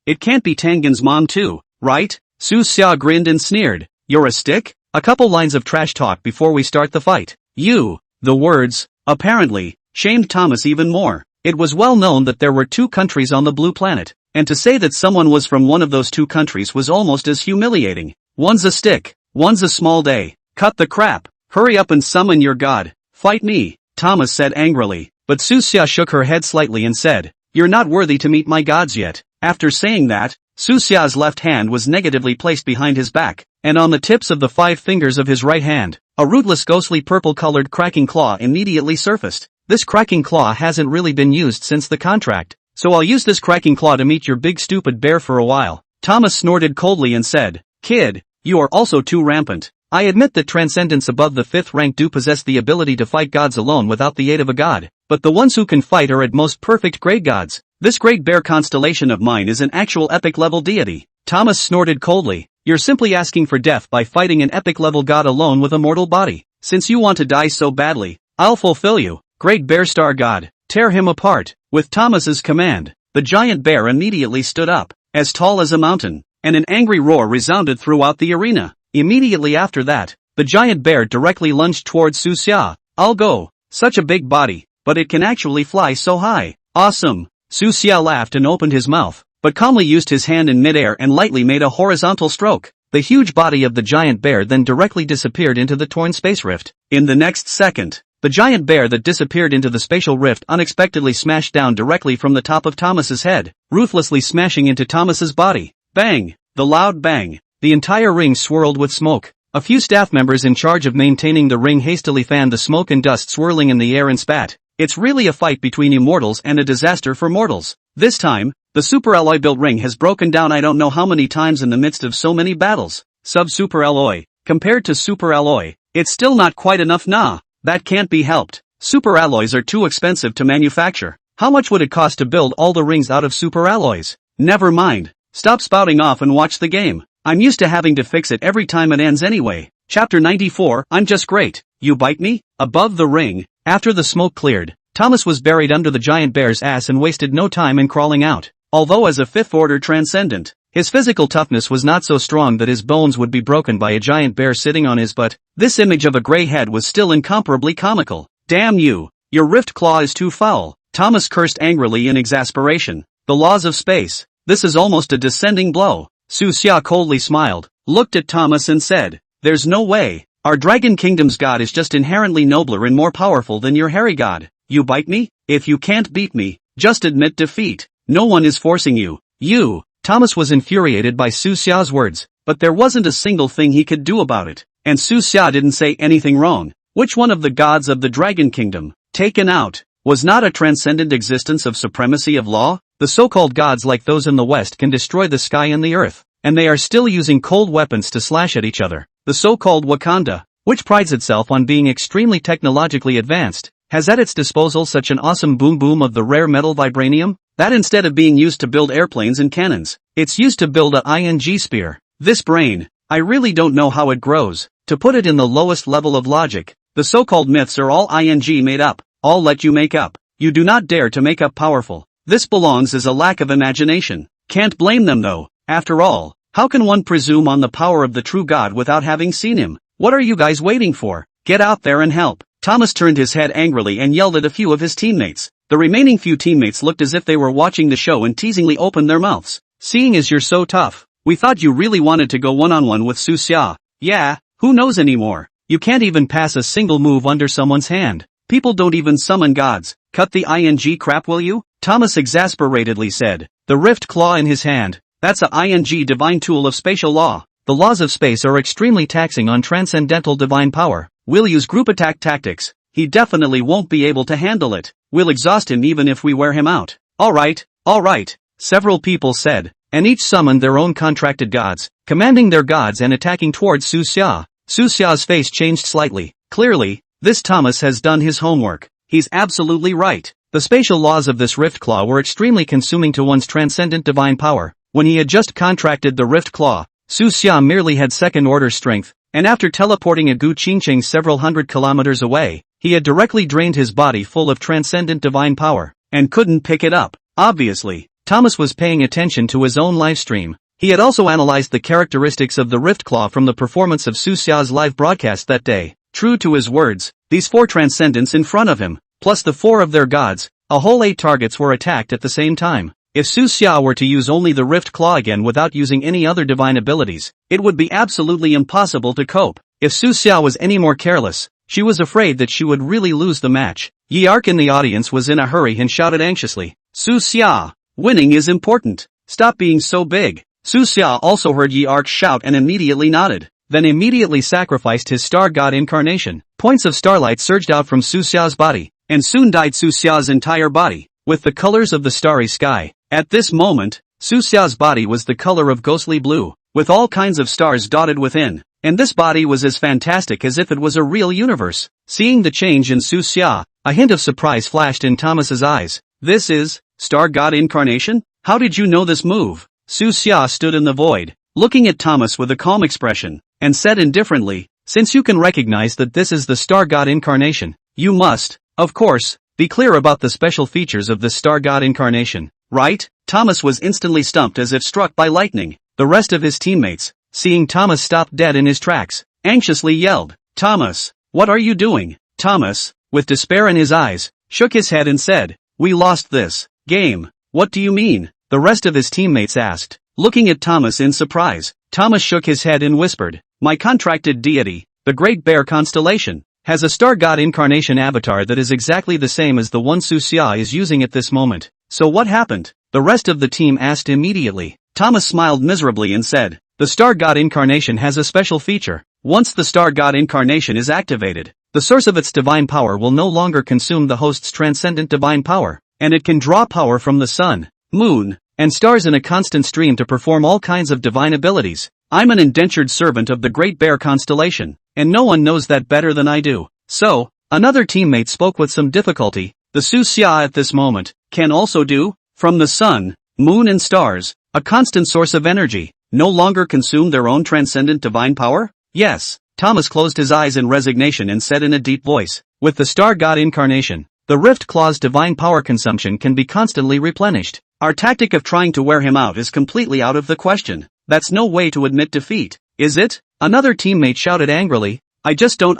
It can't be Tangen's mom too, right? Su Xia grinned and sneered. You're a stick? A couple lines of trash talk before we start the fight. You. The words, apparently, shamed Thomas even more. It was well known that there were 2 countries on the blue planet, and to say that someone was from one of those 2 countries was almost as humiliating. One's a stick, one's a small day. Cut the crap. Hurry up and summon your god. Fight me, Thomas said angrily, but Su Xia shook her head slightly and said, you're not worthy to meet my gods yet. After saying that, Su Xia's left hand was negatively placed behind his back, and on the tips of the 5 fingers of his right hand, a rootless ghostly purple-colored cracking claw immediately surfaced. This cracking claw hasn't really been used since the contract, so I'll use this cracking claw to meet your big stupid bear for a while. Thomas snorted coldly and said, kid, you are also too rampant. I admit that transcendents above the 5th rank do possess the ability to fight gods alone without the aid of a god, but the ones who can fight are at most perfect great gods. This great bear constellation of mine is an actual epic level deity. Thomas snorted coldly. You're simply asking for death by fighting an epic level god alone with a mortal body. Since you want to die so badly, I'll fulfill you. Great bear star god, tear him apart. With Thomas's command, the giant bear immediately stood up, as tall as a mountain, and an angry roar resounded throughout the arena. Immediately after that, the giant bear directly lunged towards Su Xia. I'll go. Such a big body, but it can actually fly so high. Awesome. Su Xia laughed and opened his mouth, but calmly used his hand in midair and lightly made a horizontal stroke. The huge body of the giant bear then directly disappeared into the torn space rift. In the next second, the giant bear that disappeared into the spatial rift unexpectedly smashed down directly from the top of Thomas's head, ruthlessly smashing into Thomas's body. Bang! The loud bang. The entire ring swirled with smoke. A few staff members in charge of maintaining the ring hastily fanned the smoke and dust swirling in the air and spat. It's really a fight between immortals and a disaster for mortals. This time, the super alloy built ring has broken down I don't know how many times in the midst of so many battles. Sub-super alloy. Compared to super alloy, it's still not quite enough nah. That can't be helped. Super alloys are too expensive to manufacture. How much would it cost to build all the rings out of super alloys? Never mind. Stop spouting off and watch the game. I'm used to having to fix it every time it ends anyway. Chapter 94, I'm just great. You bite me? Above the ring, after the smoke cleared, Thomas was buried under the giant bear's ass and wasted no time in crawling out. Although as a fifth-order transcendent, his physical toughness was not so strong that his bones would be broken by a giant bear sitting on his butt, this image of a gray head was still incomparably comical. Damn you! Your rift claw is too foul, Thomas cursed angrily in exasperation. The laws of space. This is almost a descending blow. Su Xia coldly smiled, looked at Thomas and said, there's no way. Our Dragon Kingdom's god is just inherently nobler and more powerful than your hairy god. You bite me? If you can't beat me, just admit defeat. No one is forcing you. You. Thomas was infuriated by Su Xia's words, but there wasn't a single thing he could do about it. And Su Xia didn't say anything wrong. Which one of the gods of the Dragon Kingdom, taken out, was not a transcendent existence of supremacy of law? The so-called gods like those in the West can destroy the sky and the earth, and they are still using cold weapons to slash at each other. The so-called Wakanda, which prides itself on being extremely technologically advanced, has at its disposal such an awesome boom boom of the rare metal vibranium, that instead of being used to build airplanes and cannons, it's used to build a ING spear. This brain, I really don't know how it grows. To put it in the lowest level of logic, the so-called myths are all ING made up. I'll let you make up. You do not dare to make up powerful. This belongs as a lack of imagination. Can't blame them though. After all, how can one presume on the power of the true God without having seen him? What are you guys waiting for? Get out there and help. Thomas turned his head angrily and yelled at a few of his teammates. The remaining few teammates looked as if they were watching the show and teasingly opened their mouths. Seeing as you're so tough, we thought you really wanted to go one-on-one with Su Xia. Yeah, who knows anymore? You can't even pass a single move under someone's hand. People don't even summon gods. Cut the ING crap will you? Thomas exasperatedly said. The rift claw in his hand. That's a ING divine tool of spatial law. The laws of space are extremely taxing on transcendental divine power. We'll use group attack tactics. He definitely won't be able to handle it. We'll exhaust him even if we wear him out. Alright, several people said, and each summoned their own contracted gods, commanding their gods and attacking towards Su Xia. Su Xia's face changed slightly. Clearly, this Thomas has done his homework. He's absolutely right. The spatial laws of this Rift Claw were extremely consuming to one's transcendent divine power. When he had just contracted the Rift Claw, Su Xia merely had second-order strength, and after teleporting a Gu Qingqing several hundred kilometers away, he had directly drained his body full of transcendent divine power, and couldn't pick it up. Obviously, Thomas was paying attention to his own livestream. He had also analyzed the characteristics of the Rift Claw from the performance of Su Xia's live broadcast that day. True to his words, these 4 transcendents in front of him, plus the 4 of their gods, a whole 8 targets were attacked at the same time. If Su Xia were to use only the Rift Claw again without using any other divine abilities, it would be absolutely impossible to cope. If Su Xia was any more careless, she was afraid that she would really lose the match. Yi Arc in the audience was in a hurry and shouted anxiously, Su Xia, winning is important. Stop being so big. Su Xia also heard Yi Arc shout and immediately nodded, then immediately sacrificed his star god incarnation. Points of starlight surged out from Su Xia's body, and soon dyed Su Xia's entire body with the colors of the starry sky. At this moment, Su Xia's body was the color of ghostly blue, with all kinds of stars dotted within, and this body was as fantastic as if it was a real universe. Seeing the change in Su Xia, a hint of surprise flashed in Thomas's eyes. This is Star God Incarnation? How did you know this move? Su Xia stood in the void, looking at Thomas with a calm expression, and said indifferently, since you can recognize that this is the Star God Incarnation, you must, of course, be clear about the special features of this Star God Incarnation, right? Thomas was instantly stumped as if struck by lightning. The rest of his teammates, seeing Thomas stop dead in his tracks, anxiously yelled, Thomas, what are you doing? Thomas, with despair in his eyes, shook his head and said, we lost this game. What do you mean? The rest of his teammates asked. Looking at Thomas in surprise, Thomas shook his head and whispered, "My contracted deity, the Great Bear Constellation, has a star god incarnation avatar that is exactly the same as the one Su Xia is using at this moment." "So what happened?" the rest of the team asked immediately. Thomas smiled miserably and said, "The star god incarnation has a special feature. Once the star god incarnation is activated, the source of its divine power will no longer consume the host's transcendent divine power, and it can draw power from the sun, moon, and stars in a constant stream to perform all kinds of divine abilities. I'm an indentured servant of the Great Bear Constellation, and no one knows that better than I do." "So," another teammate spoke with some difficulty, "the Su Xia at this moment can also do, from the sun, moon and stars, a constant source of energy, no longer consume their own transcendent divine power?" "Yes." Thomas closed his eyes in resignation and said in a deep voice, "With the star god incarnation, the Rift Claw's divine power consumption can be constantly replenished. Our tactic of trying to wear him out is completely out of the question. That's no way to admit defeat, is it?" Another teammate shouted angrily, "I just don't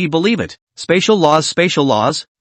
believe it. Spatial laws,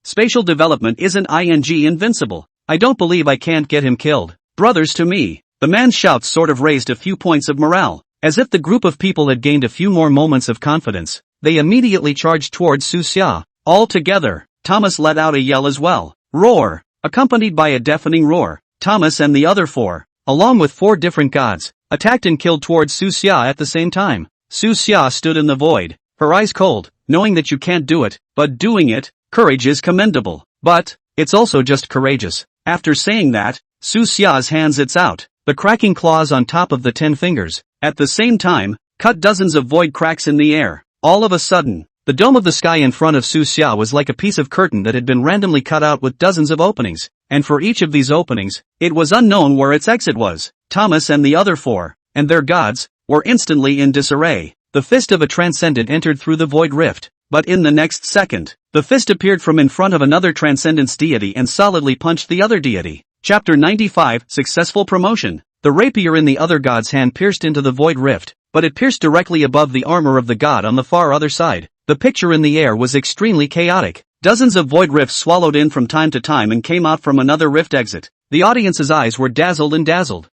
spatial development isn't invincible. I don't believe I can't get him killed. Brothers to me." The man's shouts sort of raised a few points of morale. As if the group of people had gained a few more moments of confidence, they immediately charged towards Su Xia. All together, Thomas let out a yell as well. Roar! Accompanied by a deafening roar, Thomas and the other four, along with 4 different gods, attacked and killed towards Su Xia at the same time. Su Xia stood in the void, her eyes cold, knowing that you can't do it, but doing it. Courage is commendable, but it's also just courageous. After saying that, Su Xia's hands out. The cracking claws on top of the 10 fingers, at the same time, cut dozens of void cracks in the air. All of a sudden, the dome of the sky in front of Su Xia was like a piece of curtain that had been randomly cut out with dozens of openings, and for each of these openings, it was unknown where its exit was. Thomas and the other 4, and their gods, were instantly in disarray. The fist of a transcendent entered through the void rift, but in the next second, the fist appeared from in front of another transcendence deity and solidly punched the other deity. Chapter 95, Successful Promotion. The rapier in the other god's hand pierced into the void rift, but it pierced directly above the armor of the god on the far other side. The picture in the air was extremely chaotic. Dozens of void rifts swallowed in from time to time and came out from another rift exit. The audience's eyes were dazzled,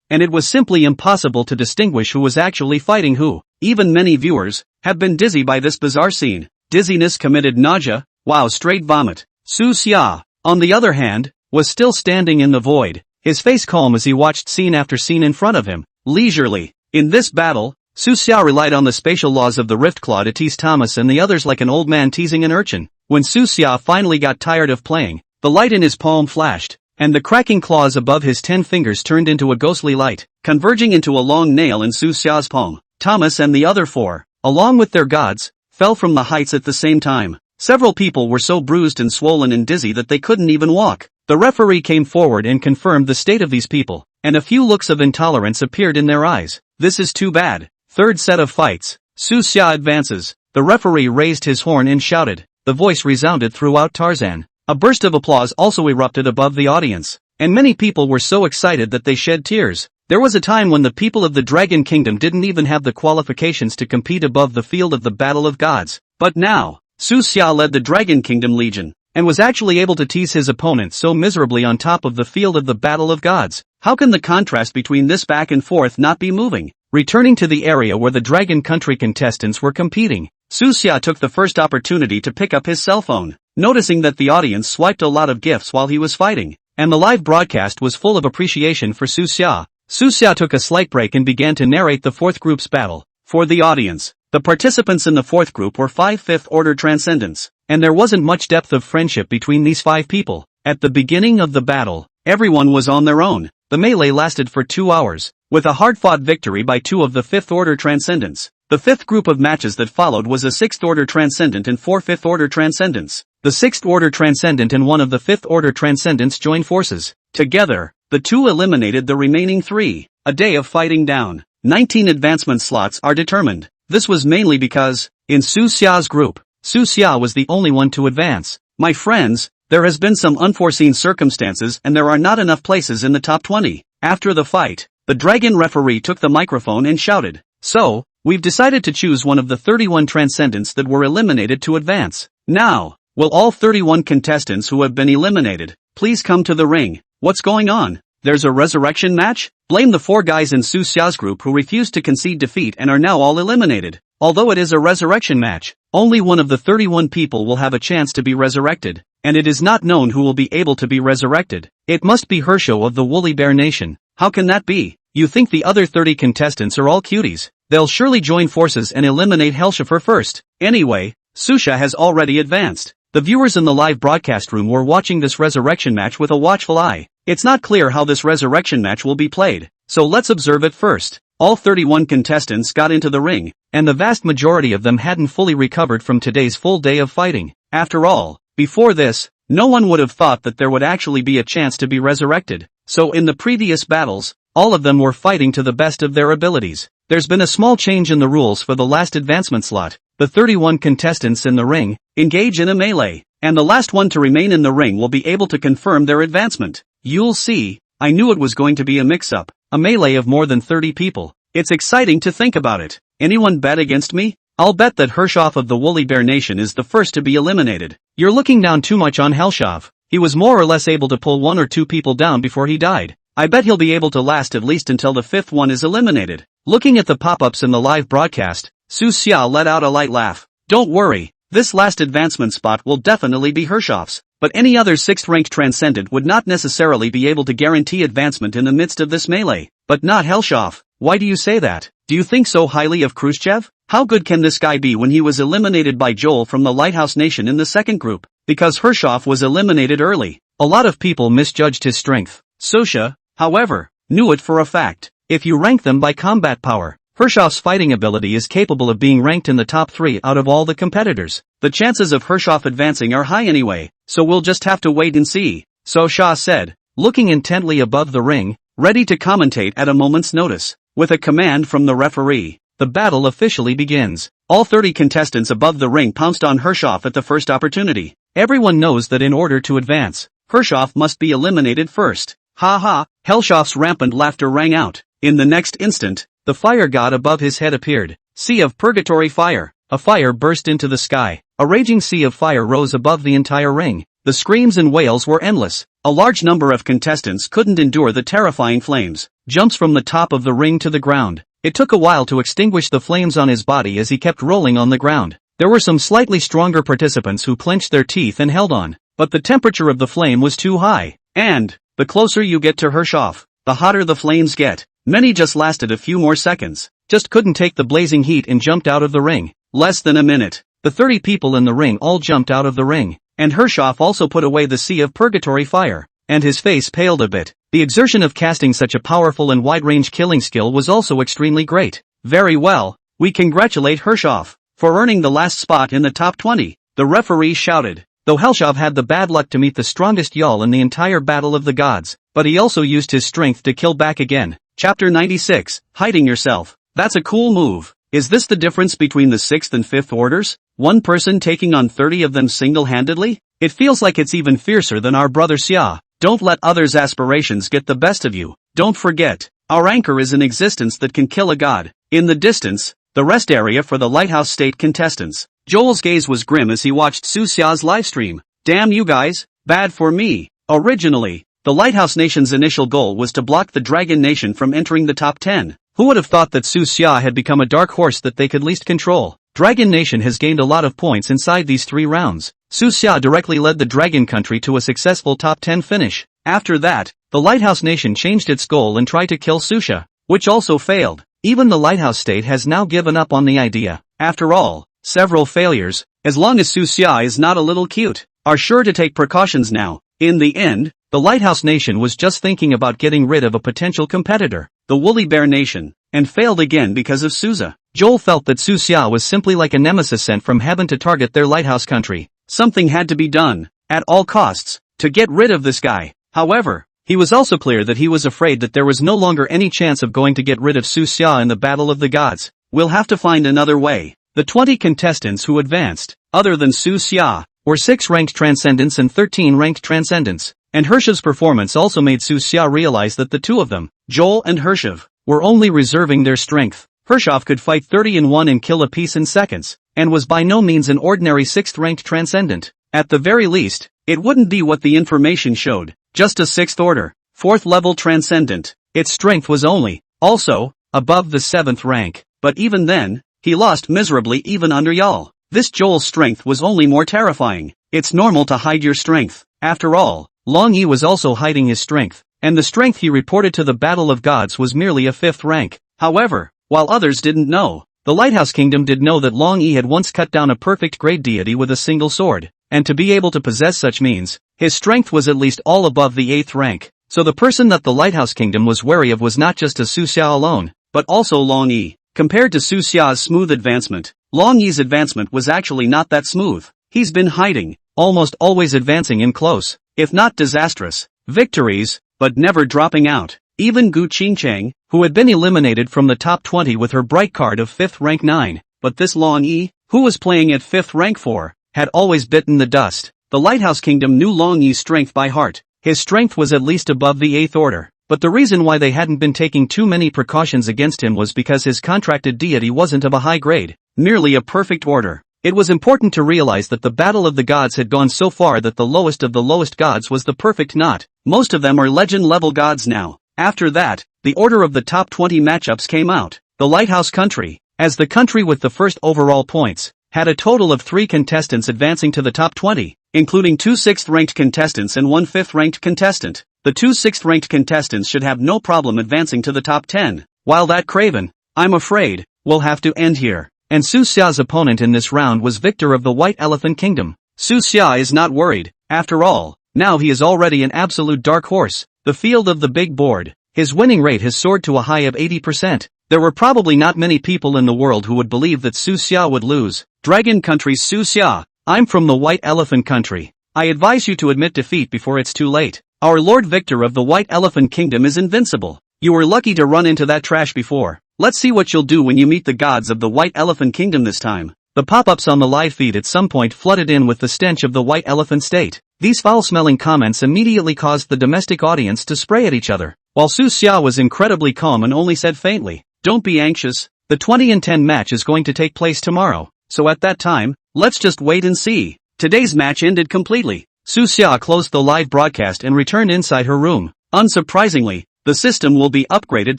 and it was simply impossible to distinguish who was actually fighting who. Even many viewers have been dizzy by this bizarre scene. Dizziness committed nausea, wow, straight vomit. Su Xia, on the other hand, was still standing in the void, his face calm as he watched scene after scene in front of him, leisurely. In this battle, Su Xia relied on the spatial laws of the Rift Claw to tease Thomas and the others like an old man teasing an urchin. When Su Xia finally got tired of playing, the light in his palm flashed, and the cracking claws above his 10 fingers turned into a ghostly light, converging into a long nail in Su Xia's palm. Thomas and the other 4, along with their gods, fell from the heights at the same time. Several people were so bruised and swollen and dizzy that they couldn't even walk. The referee came forward and confirmed the state of these people, and a few looks of intolerance appeared in their eyes. "This is too bad." Third set of fights. Su Xia advances. The referee raised his horn and shouted. The voice resounded throughout Tarzan. A burst of applause also erupted above the audience, and many people were so excited that they shed tears. There was a time when the people of the Dragon Kingdom didn't even have the qualifications to compete above the field of the Battle of Gods. But now, Su Xia led the Dragon Kingdom Legion, and was actually able to tease his opponent so miserably on top of the field of the Battle of Gods. How can the contrast between this back and forth not be moving? Returning to the area where the Dragon Country contestants were competing, Su Xia took the first opportunity to pick up his cell phone, noticing that the audience swiped a lot of gifs while he was fighting, and the live broadcast was full of appreciation for Su Xia. Su Xia took a slight break and began to narrate the 4th group's battle. For the audience, the participants in the 4th group were 5 5th-order transcendents, and there wasn't much depth of friendship between these 5 people. At the beginning of the battle, everyone was on their own. The melee lasted for 2 hours, with a hard-fought victory by 2 of the 5th-order transcendents. The 5th group of matches that followed was a 6th-order transcendent and 4 5th-order transcendents. The 6th-order transcendent and 1 of the 5th-order transcendents joined forces. Together, the 2 eliminated the remaining 3. A day of fighting down. 19 advancement slots are determined. This was mainly because, in Su Xia's group, Su Xia was the only one to advance. My friends, there has been some unforeseen circumstances and there are not enough places in the top 20. After the fight, the dragon referee took the microphone and shouted, "So, we've decided to choose one of the 31 transcendents that were eliminated to advance. Now, will all 31 contestants who have been eliminated, please come to the ring." "What's going on?" There's a resurrection match? Blame the 4 guys in Su Xia's group who refused to concede defeat and are now all eliminated. Although it is a resurrection match, only one of the 31 people will have a chance to be resurrected, and it is not known who will be able to be resurrected. It must be Hersho of the Woolly Bear Nation. How can that be? You think the other 30 contestants are all cuties? They'll surely join forces and eliminate Hellshifer first. Anyway, Susha has already advanced. The viewers in the live broadcast room were watching this resurrection match with a watchful eye. It's not clear how this resurrection match will be played, so let's observe it first. All 31 contestants got into the ring, and the vast majority of them hadn't fully recovered from today's full day of fighting. After all, before this, no one would have thought that there would actually be a chance to be resurrected. So in the previous battles, all of them were fighting to the best of their abilities. There's been a small change in the rules for the last advancement slot. The 31 contestants in the ring engage in a melee, and the last one to remain in the ring will be able to confirm their advancement. You'll see, I knew it was going to be a mix-up, a melee of more than 30 people. It's exciting to think about it. Anyone bet against me? I'll bet that Hershoff of the Woolly Bear Nation is the first to be eliminated. You're looking down too much on Hellshoff. He was more or less able to pull 1 or 2 people down before he died. I bet he'll be able to last at least until the 5th one is eliminated. Looking at the pop-ups in the live broadcast, Su Xia let out a light laugh. Don't worry, this last advancement spot will definitely be Hershoff's, but any other 6th-ranked transcendent would not necessarily be able to guarantee advancement in the midst of this melee. But not Hellshoff. Why do you say that? Do you think so highly of Khrushchev? How good can this guy be when he was eliminated by Joel from the Lighthouse Nation in the second group? Because Hershoff was eliminated early, a lot of people misjudged his strength. Susha, however, knew it for a fact. If you rank them by combat power, Hershoff's fighting ability is capable of being ranked in the top 3 out of all the competitors. The chances of Hershoff advancing are high anyway, so we'll just have to wait and see, So Sha said, looking intently above the ring, ready to commentate at a moment's notice. With a command from the referee, the battle officially begins. All 30 contestants above the ring pounced on Hershoff at the first opportunity. Everyone knows that in order to advance, Hershoff must be eliminated first. Ha ha, Hellshoff's rampant laughter rang out. In the next instant, the fire god above his head appeared. Sea of purgatory fire. A fire burst into the sky. A raging sea of fire rose above the entire ring. The screams and wails were endless. A large number of contestants couldn't endure the terrifying flames. Jumps from the top of the ring to the ground. It took a while to extinguish the flames on his body as he kept rolling on the ground. There were some slightly stronger participants who clenched their teeth and held on, but the temperature of the flame was too high. And, the closer you get to Hershoff, the hotter the flames get. Many just lasted a few more seconds, just couldn't take the blazing heat and jumped out of the ring. Less than a minute, the 30 people in the ring all jumped out of the ring, and Hershoff also put away the sea of purgatory fire, and his face paled a bit. The exertion of casting such a powerful and wide-range killing skill was also extremely great. Very well, we congratulate Hershoff for earning the last spot in the top 20, the referee shouted. Though Hellshoff had the bad luck to meet the strongest Yal in the entire Battle of the Gods, but he also used his strength to kill back again. Chapter 96, Hiding Yourself. That's a cool move. Is this the difference between the 6th and 5th orders? One person taking on 30 of them single-handedly? It feels like it's even fiercer than our brother Xia. Don't let others' aspirations get the best of you. Don't forget, our anchor is an existence that can kill a god. In the distance, the rest area for the Lighthouse State contestants. Joel's gaze was grim as he watched Su Xia's livestream. Damn you guys, bad for me. Originally, the Lighthouse Nation's initial goal was to block the Dragon Nation from entering the top 10. Who would have thought that Su Xia had become a dark horse that they could least control? Dragon Nation has gained a lot of points inside these 3 rounds. Su Xia directly led the Dragon Country to a successful top 10 finish. After that, the Lighthouse Nation changed its goal and tried to kill Susha, which also failed. Even the Lighthouse State has now given up on the idea. After all, several failures, as long as Su Xia is not a little cute, are sure to take precautions now. In the end, the Lighthouse Nation was just thinking about getting rid of a potential competitor, the Woolly Bear Nation, and failed again because of Souza. Joel felt that Su Xia was simply like a nemesis sent from heaven to target their Lighthouse country. Something had to be done, at all costs, to get rid of this guy. However, he was also clear that he was afraid that there was no longer any chance of going to get rid of Su Xia in the Battle of the Gods. We'll have to find another way. The 20 contestants who advanced, other than Su Xia, were 6 ranked transcendents and 13 ranked transcendents. And Hershev's performance also made Su Xia realize that the two of them, Joel and Hershev, were only reserving their strength. Hershoff could fight 30 in 1 and kill a piece in seconds, and was by no means an ordinary 6th ranked transcendent. At the very least, it wouldn't be what the information showed, just a 6th order. 4th level transcendent. Its strength was only, also, above the 7th rank, but even then, he lost miserably even under y'all. This Joel's strength was only more terrifying. It's normal to hide your strength. After all, Long Yi was also hiding his strength, and the strength he reported to the Battle of Gods was merely a 5th rank. However, while others didn't know, the Lighthouse Kingdom did know that Long Yi had once cut down a perfect grade deity with a single sword, and to be able to possess such means, his strength was at least all above the 8th rank. So the person that the Lighthouse Kingdom was wary of was not just a Su Xia alone, but also Long Yi. Compared to Su Xia's smooth advancement, Long Yi's advancement was actually not that smooth. He's been hiding, almost always advancing in close, if not disastrous, victories, but never dropping out. Even Gu Qingchang, who had been eliminated from the top 20 with her bright card of 5th rank 9, but this Long Yi, who was playing at 5th rank 4, had always bitten the dust. The Lighthouse Kingdom knew Long Yi's strength by heart. His strength was at least above the 8th order. But the reason why they hadn't been taking too many precautions against him was because his contracted deity wasn't of a high grade, merely a perfect order. It was important to realize that the Battle of the Gods had gone so far that the lowest of the lowest gods was the perfect knot. Most of them are legend-level gods now. After that, the order of the top 20 matchups came out. The Lighthouse Country, as the country with the first overall points, had a total of 3 contestants advancing to the top 20, including 2 6th-ranked contestants and 1 5th-ranked contestant. The 2 6th-ranked contestants should have no problem advancing to the top 10, while that Craven, I'm afraid, will have to end here. And Su Xia's opponent in this round was Victor of the White Elephant Kingdom. Su Xia is not worried. After all, now he is already an absolute dark horse. The field of the big board. His winning rate has soared to a high of 80%. There were probably not many people in the world who would believe that Su Xia would lose. Dragon Country's Su Xia. I'm from the White Elephant Country. I advise you to admit defeat before it's too late. Our Lord Victor of the White Elephant Kingdom is invincible. You were lucky to run into that trash before. Let's see what you'll do when you meet the gods of the White Elephant Kingdom this time. The pop-ups on the live feed at some point flooded in with the stench of the White Elephant State. These foul-smelling comments immediately caused the domestic audience to spray at each other, while Su Xia was incredibly calm and only said faintly, "Don't be anxious, the 20-10 match is going to take place tomorrow, so at that time, let's just wait and see." Today's match ended completely. Su Xia closed the live broadcast and returned inside her room. Unsurprisingly, the system will be upgraded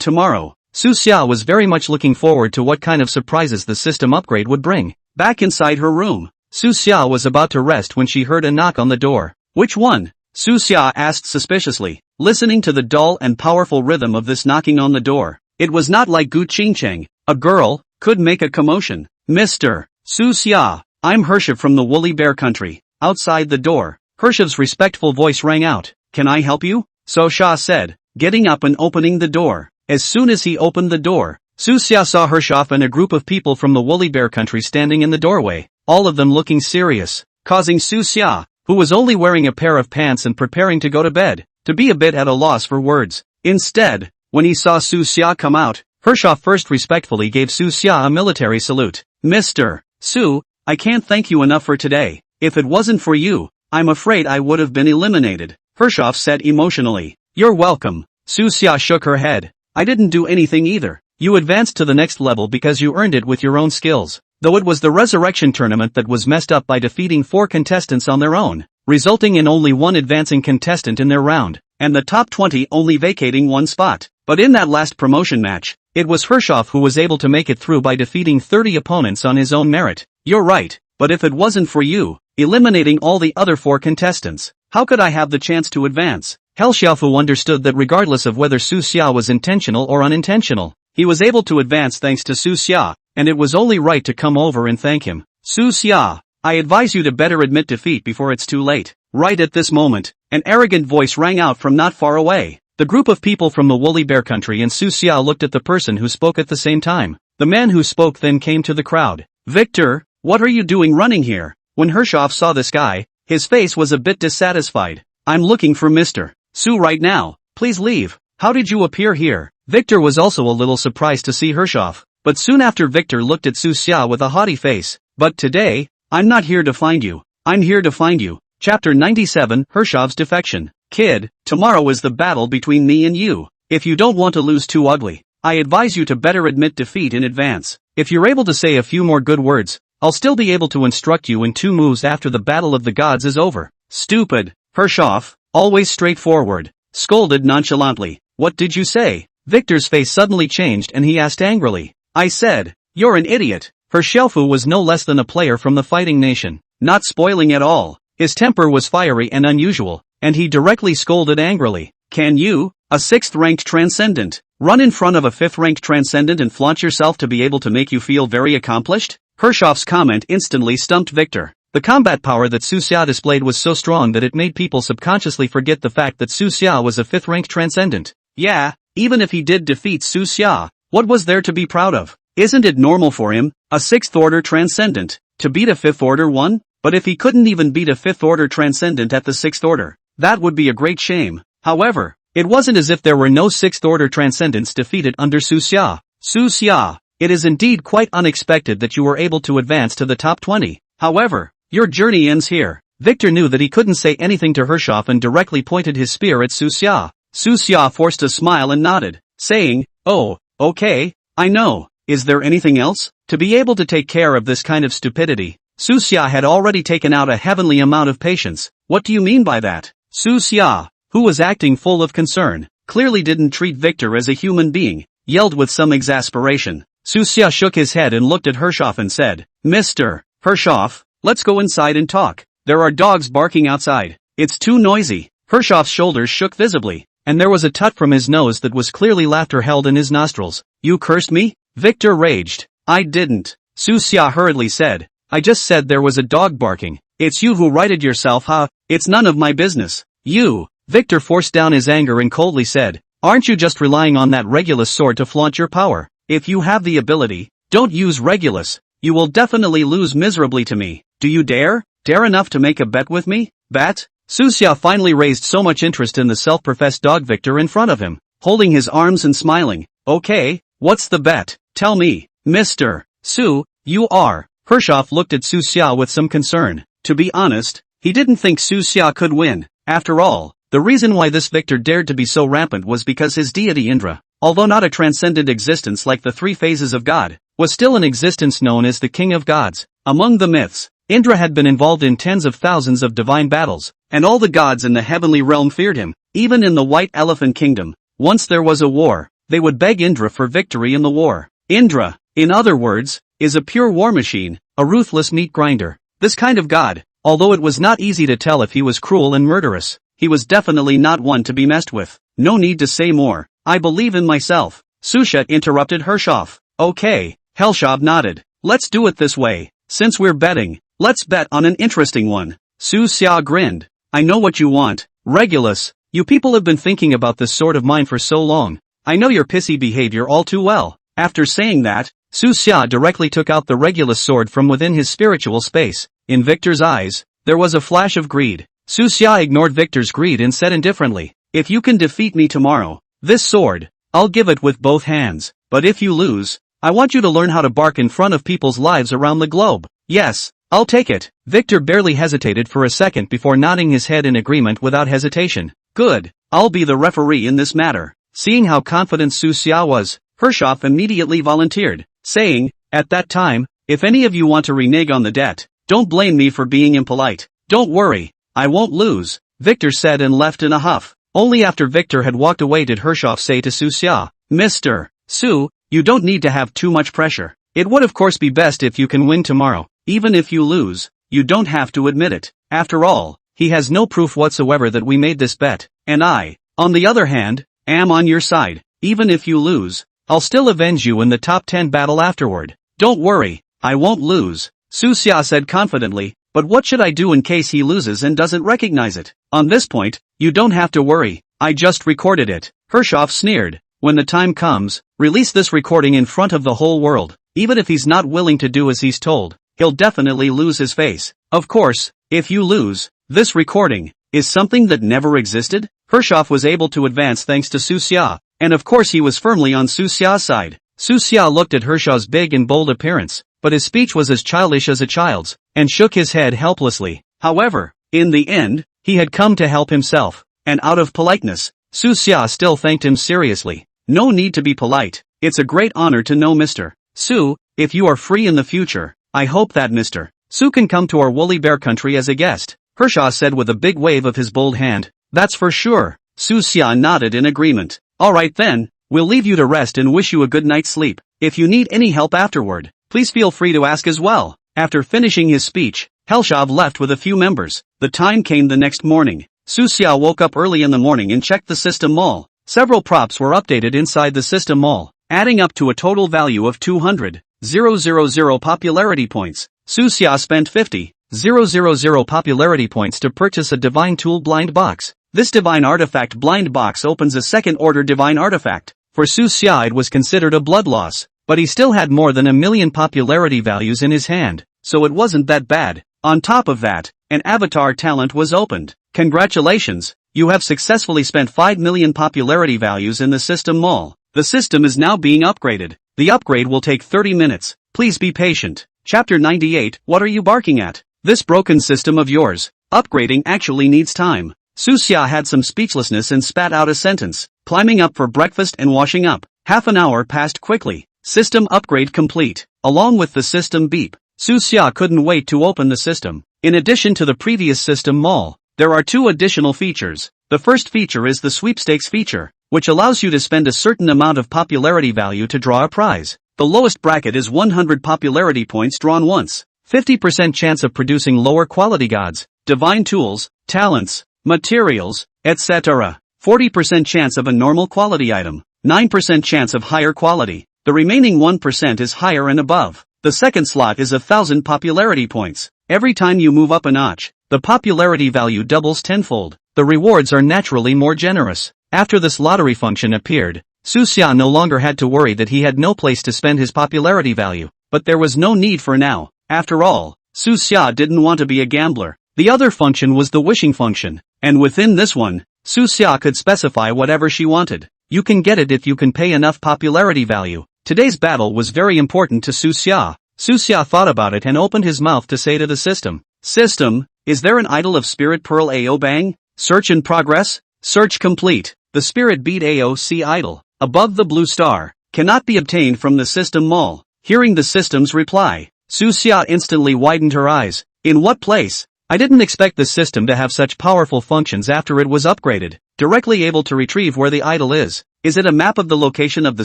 tomorrow. Su Xia was very much looking forward to what kind of surprises the system upgrade would bring. Back inside her room, Su Xia was about to rest when she heard a knock on the door. "Which one?" Su Xia asked suspiciously, listening to the dull and powerful rhythm of this knocking on the door. It was not like Gu Qingcheng, a girl, could make a commotion. "Mr. Su Xia, I'm Hershiv from the Woolly Bear Country." Outside the door, Hershiv's respectful voice rang out. "Can I help you?" So Xia said, getting up and opening the door. As soon as he opened the door, Su Xia saw Hershiv and a group of people from the Woolly Bear Country standing in the doorway, all of them looking serious, causing Su Xia, who was only wearing a pair of pants and preparing to go to bed, to be a bit at a loss for words. Instead, when he saw Su Xia come out, Hershiv first respectfully gave Su Xia a military salute. "Mr. Su, I can't thank you enough for today. If it wasn't for you, I'm afraid I would have been eliminated," Hershiv said emotionally. "You're welcome." Su Xia shook her head. "I didn't do anything either. You advanced to the next level because you earned it with your own skills. Though it was the resurrection tournament that was messed up by defeating 4 contestants on their own, resulting in only 1 advancing contestant in their round, and the top 20 only vacating 1 spot. But in that last promotion match, it was Hershiv who was able to make it through by defeating 30 opponents on his own merit. You're right, but if it wasn't for you, eliminating all the other 4 contestants, how could I have the chance to advance?" Hell Xiaofu understood that regardless of whether Su Xia was intentional or unintentional, he was able to advance thanks to Su Xia, and it was only right to come over and thank him. "Su Xia, I advise you to better admit defeat before it's too late." Right at this moment, an arrogant voice rang out from not far away. The group of people from the Woolly Bear Country and Su Xia looked at the person who spoke at the same time. The man who spoke then came to the crowd. "Victor, what are you doing running here?" When Hershiv saw this guy, his face was a bit dissatisfied. "I'm looking for Mr. Su right now. Please leave. How did you appear here?" Victor was also a little surprised to see Hershiv, but soon after Victor looked at Su Xia with a haughty face. "But today, I'm not here to find you. I'm here to find you." Chapter 97, Hershiv's Defection. "Kid, tomorrow is the battle between me and you. If you don't want to lose too ugly, I advise you to better admit defeat in advance. If you're able to say a few more good words, I'll still be able to instruct you in 2 moves after the Battle of the Gods is over." Stupid. Hershiv, always straightforward, scolded nonchalantly. What did you say? Victor's face suddenly changed and he asked angrily. I said, you're an idiot. Xiaofu was no less than a player from the fighting nation, not spoiling at all. His temper was fiery and unusual, and he directly scolded angrily. Can you, a 6th-ranked transcendent, run in front of a 5th-ranked transcendent and flaunt yourself to be able to make you feel very accomplished? Hershof's comment instantly stumped Victor. The combat power that Su Xia displayed was so strong that it made people subconsciously forget the fact that Su Xia was a 5th-ranked transcendent. Yeah, even if he did defeat Su Xia, what was there to be proud of? Isn't it normal for him, a 6th-order transcendent, to beat a 5th-order one? But if he couldn't even beat a 5th-order transcendent at the 6th order, that would be a great shame. However, it wasn't as if there were no 6th-order transcendents defeated under Su Xia. Su Xia, it is indeed quite unexpected that you were able to advance to the top 20. However, your journey ends here. Victor knew that he couldn't say anything to Hershof and directly pointed his spear at Su Xia. Su Xia forced a smile and nodded, saying, oh, okay, I know. Is there anything else? To be able to take care of this kind of stupidity, Su Xia had already taken out a heavenly amount of patience. What do you mean by that? Su Xia, who was acting full of concern, clearly didn't treat Victor as a human being, yelled with some exasperation. Su Xia shook his head and looked at Hershof and said, Mr. Hershof, let's go inside and talk. There are dogs barking outside. It's too noisy. Hershof's shoulders shook visibly, and there was a tut from his nose that was clearly laughter held in his nostrils. You cursed me? Victor raged. I didn't. Su Xia hurriedly said. I just said there was a dog barking. It's you who righted yourself, huh? It's none of my business. You. Victor forced down his anger and coldly said, aren't you just relying on that Regulus sword to flaunt your power? If you have the ability, don't use Regulus. You will definitely lose miserably to me. Do you dare? Dare enough to make a bet with me? Bet? Su Xia finally raised so much interest in the self-professed dog Victor in front of him, holding his arms and smiling. Okay, what's the bet? Tell me. Mr. Su, you are. Hershof looked at Su Xia with some concern. To be honest, he didn't think Su Xia could win. After all, the reason why this Victor dared to be so rampant was because his deity Indra, although not a transcendent existence like the 3 phases of God, was still an existence known as the King of Gods. Among the myths, Indra had been involved in tens of thousands of divine battles, and all the gods in the heavenly realm feared him. Even in the White Elephant Kingdom, once there was a war, they would beg Indra for victory in the war. Indra, in other words, is a pure war machine, a ruthless meat grinder. This kind of god, although it was not easy to tell if he was cruel and murderous, he was definitely not one to be messed with. No need to say more. I believe in myself. Sushet interrupted Hershof. Okay, Hershof nodded. Let's do it this way. Since we're betting, let's bet on an interesting one. Su Xia grinned. I know what you want. Regulus, you people have been thinking about this sword of mine for so long. I know your pissy behavior all too well. After saying that, Su Xia directly took out the Regulus sword from within his spiritual space. In Victor's eyes, there was a flash of greed. Su Xia ignored Victor's greed and said indifferently, if you can defeat me tomorrow, this sword, I'll give it with both hands. But if you lose, I want you to learn how to bark in front of people's lives around the globe. Yes, I'll take it. Victor barely hesitated for a second before nodding his head in agreement without hesitation. Good, I'll be the referee in this matter. Seeing how confident Su Xia was, Hershof immediately volunteered, saying, at that time, if any of you want to renege on the debt, don't blame me for being impolite. Don't worry, I won't lose, Victor said and left in a huff. Only after Victor had walked away did Hershof say to Su Xia, Mr. Su, you don't need to have too much pressure. It would of course be best if you can win tomorrow. Even if you lose, you don't have to admit it. After all, he has no proof whatsoever that we made this bet, and I, on the other hand, am on your side. Even if you lose, I'll still avenge you in the top 10 battle afterward. Don't worry, I won't lose, Su Xia said confidently, but what should I do in case he loses and doesn't recognize it? On this point, you don't have to worry, I just recorded it. Hershof sneered. When the time comes, release this recording in front of the whole world. Even if he's not willing to do as he's told, he'll definitely lose his face. Of course, if you lose, this recording is something that never existed. Hershof was able to advance thanks to Su Xia, and of course he was firmly on Su Xia's side. Su Xia looked at Hershof's big and bold appearance, but his speech was as childish as a child's, and shook his head helplessly. However, in the end, he had come to help himself, and out of politeness, Su Xia still thanked him seriously. No need to be polite. It's a great honor to know Mr. Su. If you are free in the future, I hope that Mr. Su can come to our woolly bear country as a guest, Hershof said with a big wave of his bold hand. That's for sure. Su Xia nodded in agreement. Alright then, we'll leave you to rest and wish you a good night's sleep. If you need any help afterward, please feel free to ask as well. After finishing his speech, Helshav left with a few members. The time came the next morning. Su Xia woke up early in the morning and checked the system mall. Several props were updated inside the system mall, adding up to a total value of 200,000 popularity points. Su Xia spent 50,000 popularity points to purchase a divine tool blind box. This divine artifact blind box opens a second-order divine artifact. For Su Xia it was considered a blood loss, but he still had more than 1 million popularity values in his hand, so it wasn't that bad. On top of that, an avatar talent was opened. Congratulations, you have successfully spent 5 million popularity values in the system mall. The system is now being upgraded. The upgrade will take 30 minutes. Please be patient. Chapter 98. What are you barking at? This broken system of yours. Upgrading actually needs time. Su Xia had some speechlessness and spat out a sentence. Climbing up for breakfast and washing up. Half an hour passed quickly. System upgrade complete. Along with the system beep, Su Xia couldn't wait to open the system. In addition to the previous system mall, there are 2 additional features. The first feature is the sweepstakes feature, which allows you to spend a certain amount of popularity value to draw a prize. The lowest bracket is 100 popularity points drawn once. 50% chance of producing lower quality gods, divine tools, talents, materials, etc. 40% chance of a normal quality item. 9% chance of higher quality. The remaining 1% is higher and above. The second slot is 1,000 popularity points. Every time you move up a notch, the popularity value doubles tenfold. The rewards are naturally more generous. After this lottery function appeared, Su Xia no longer had to worry that he had no place to spend his popularity value. But there was no need for now. After all, Su Xia didn't want to be a gambler. The other function was the wishing function, and within this one, Su Xia could specify whatever she wanted. You can get it if you can pay enough popularity value. Today's battle was very important to Su Xia. Su Xia thought about it and opened his mouth to say to the system, "System, is there an idol of Spirit Pearl AO Bang? Search in progress? Search complete. The Spirit Beat AOC idol, above the blue star, cannot be obtained from the system mall." Hearing the system's reply, Su Xia instantly widened her eyes. In what place? I didn't expect the system to have such powerful functions after it was upgraded. Directly able to retrieve where the idol is. Is it a map of the location of the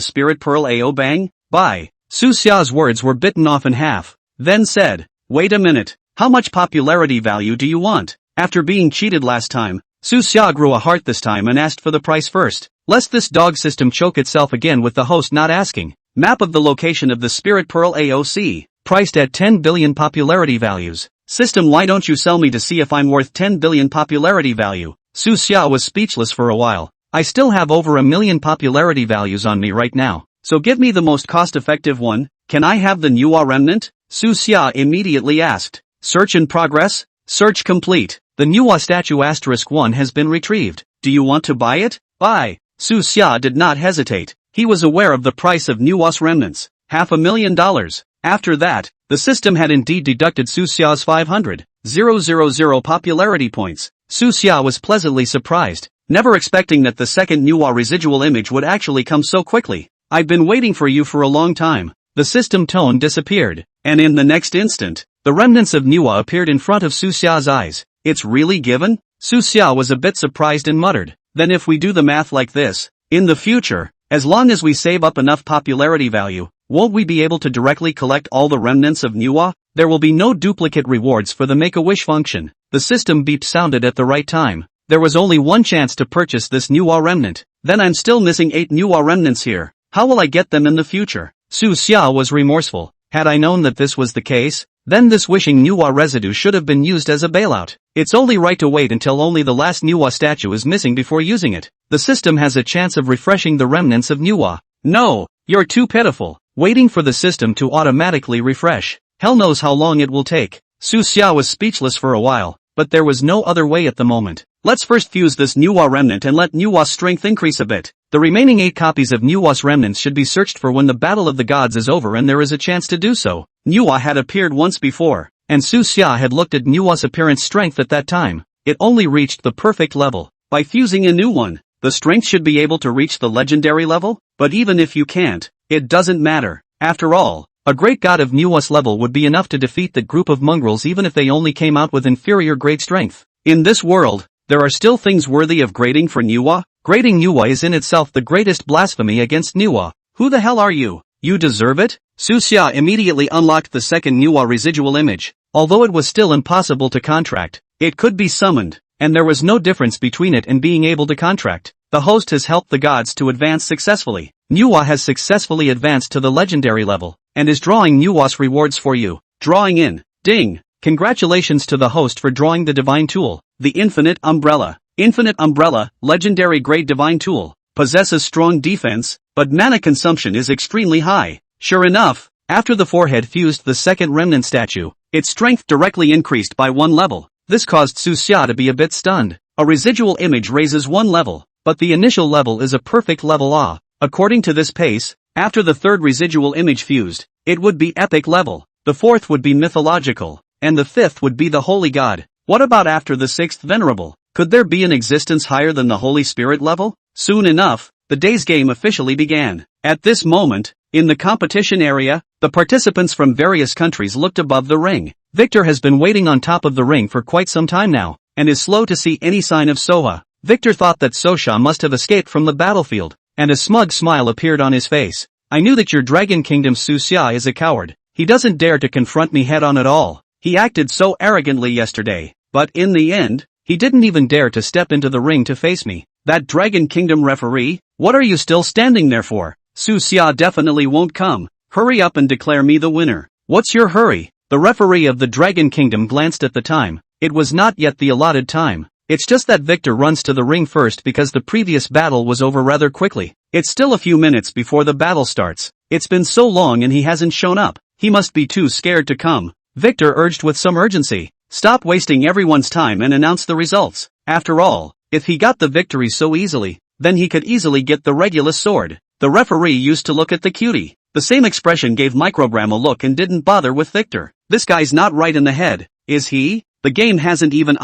Spirit Pearl AO Bang? Bye. Su Xia's words were bitten off in half, then said, "Wait a minute, how much popularity value do you want?" After being cheated last time, Su Xia grew a heart this time and asked for the price first, lest this dog system choke itself again with the host not asking. Map of the location of the Spirit Pearl AOC, priced at 10 billion popularity values. System, why don't you sell me to see if I'm worth 10 billion popularity value? Su Xia was speechless for a while. I still have over 1 million popularity values on me right now, so give me the most cost-effective one. Can I have the Nuwa remnant? Su Xia immediately asked. Search in progress? Search complete. The Nuwa statue *1 has been retrieved. Do you want to buy it? Buy. Su Xia did not hesitate. He was aware of the price of Nuwa's remnants, $500,000. After that, the system had indeed deducted Su Xia's 500,000 popularity points. Su Xia was pleasantly surprised, never expecting that the second Nuwa residual image would actually come so quickly. I've been waiting for you for a long time. The system tone disappeared, and in the next instant, the remnants of Nuwa appeared in front of Su Xia's eyes. It's really given? Su Xia was a bit surprised and muttered, then if we do the math like this, in the future, as long as we save up enough popularity value, won't we be able to directly collect all the remnants of Nuwa? There will be no duplicate rewards for the Make-A-Wish function. The system beep sounded at the right time. There was only one chance to purchase this Nuwa remnant. Then I'm still missing 8 Nuwa remnants here. How will I get them in the future? Su Xia was remorseful. Had I known that this was the case, then this wishing Nuwa residue should have been used as a bailout. It's only right to wait until only the last Nuwa statue is missing before using it. The system has a chance of refreshing the remnants of Nuwa. No, you're too pitiful. Waiting for the system to automatically refresh. Hell knows how long it will take. Su Xia was speechless for a while, but there was no other way at the moment. Let's first fuse this Nuwa remnant and let Nuwa's strength increase a bit. The remaining 8 copies of Nuwa's remnants should be searched for when the Battle of the Gods is over and there is a chance to do so. Nuwa had appeared once before, and Su Xia had looked at Nuwa's apparent strength at that time. It only reached the perfect level. By fusing a new one, the strength should be able to reach the legendary level? But even if you can't, it doesn't matter. After all, a great god of Nuwa's level would be enough to defeat the group of mongrels even if they only came out with inferior grade strength. In this world, There are still things worthy of grading for Manhwa? Grading Manhwa is in itself the greatest blasphemy against Manhwa. Who the hell are you? You deserve it? Suxia immediately unlocked the second Manhwa residual image. Although it was still impossible to contract, it could be summoned, and there was no difference between it and being able to contract. The host has helped the gods to advance successfully. Manhwa has successfully advanced to the legendary level, and is drawing Manhwa's rewards for you. Drawing in. Ding! Congratulations to the host for drawing the divine tool, the Infinite Umbrella. Infinite Umbrella, legendary grade divine tool, possesses strong defense, but mana consumption is extremely high. Sure enough, after the forehead fused the second remnant statue, its strength directly increased by 1 level. This caused Suxia to be a bit stunned. A residual image raises 1 level, but the initial level is a perfect level A. According to this pace, after the third residual image fused, it would be epic level, the fourth would be mythological, and the fifth would be the holy god. What about after the sixth venerable? Could there be an existence higher than the Holy Spirit level? Soon enough, the day's game officially began. At this moment, in the competition area, the participants from various countries looked above the ring. Victor has been waiting on top of the ring for quite some time now, and is slow to see any sign of Soha. Victor thought that Sosha must have escaped from the battlefield, and a smug smile appeared on his face. I knew that your Dragon Kingdom Suxia is a coward. He doesn't dare to confront me head on at all. He acted so arrogantly yesterday, but in the end, he didn't even dare to step into the ring to face me. That Dragon Kingdom referee? What are you still standing there for? Suxia definitely won't come. Hurry up and declare me the winner. What's your hurry? The referee of the Dragon Kingdom glanced at the time. It was not yet the allotted time. It's just that Victor runs to the ring first because the previous battle was over rather quickly. It's still a few minutes before the battle starts. It's been so long and he hasn't shown up. He must be too scared to come. Victor urged with some urgency. Stop wasting everyone's time and announce the results. After all, if he got the victory so easily, then he could easily get the Regulus sword. The referee used to look at the cutie. The same expression gave Microgram a look and didn't bother with Victor. This guy's not right in the head, is he? The game hasn't even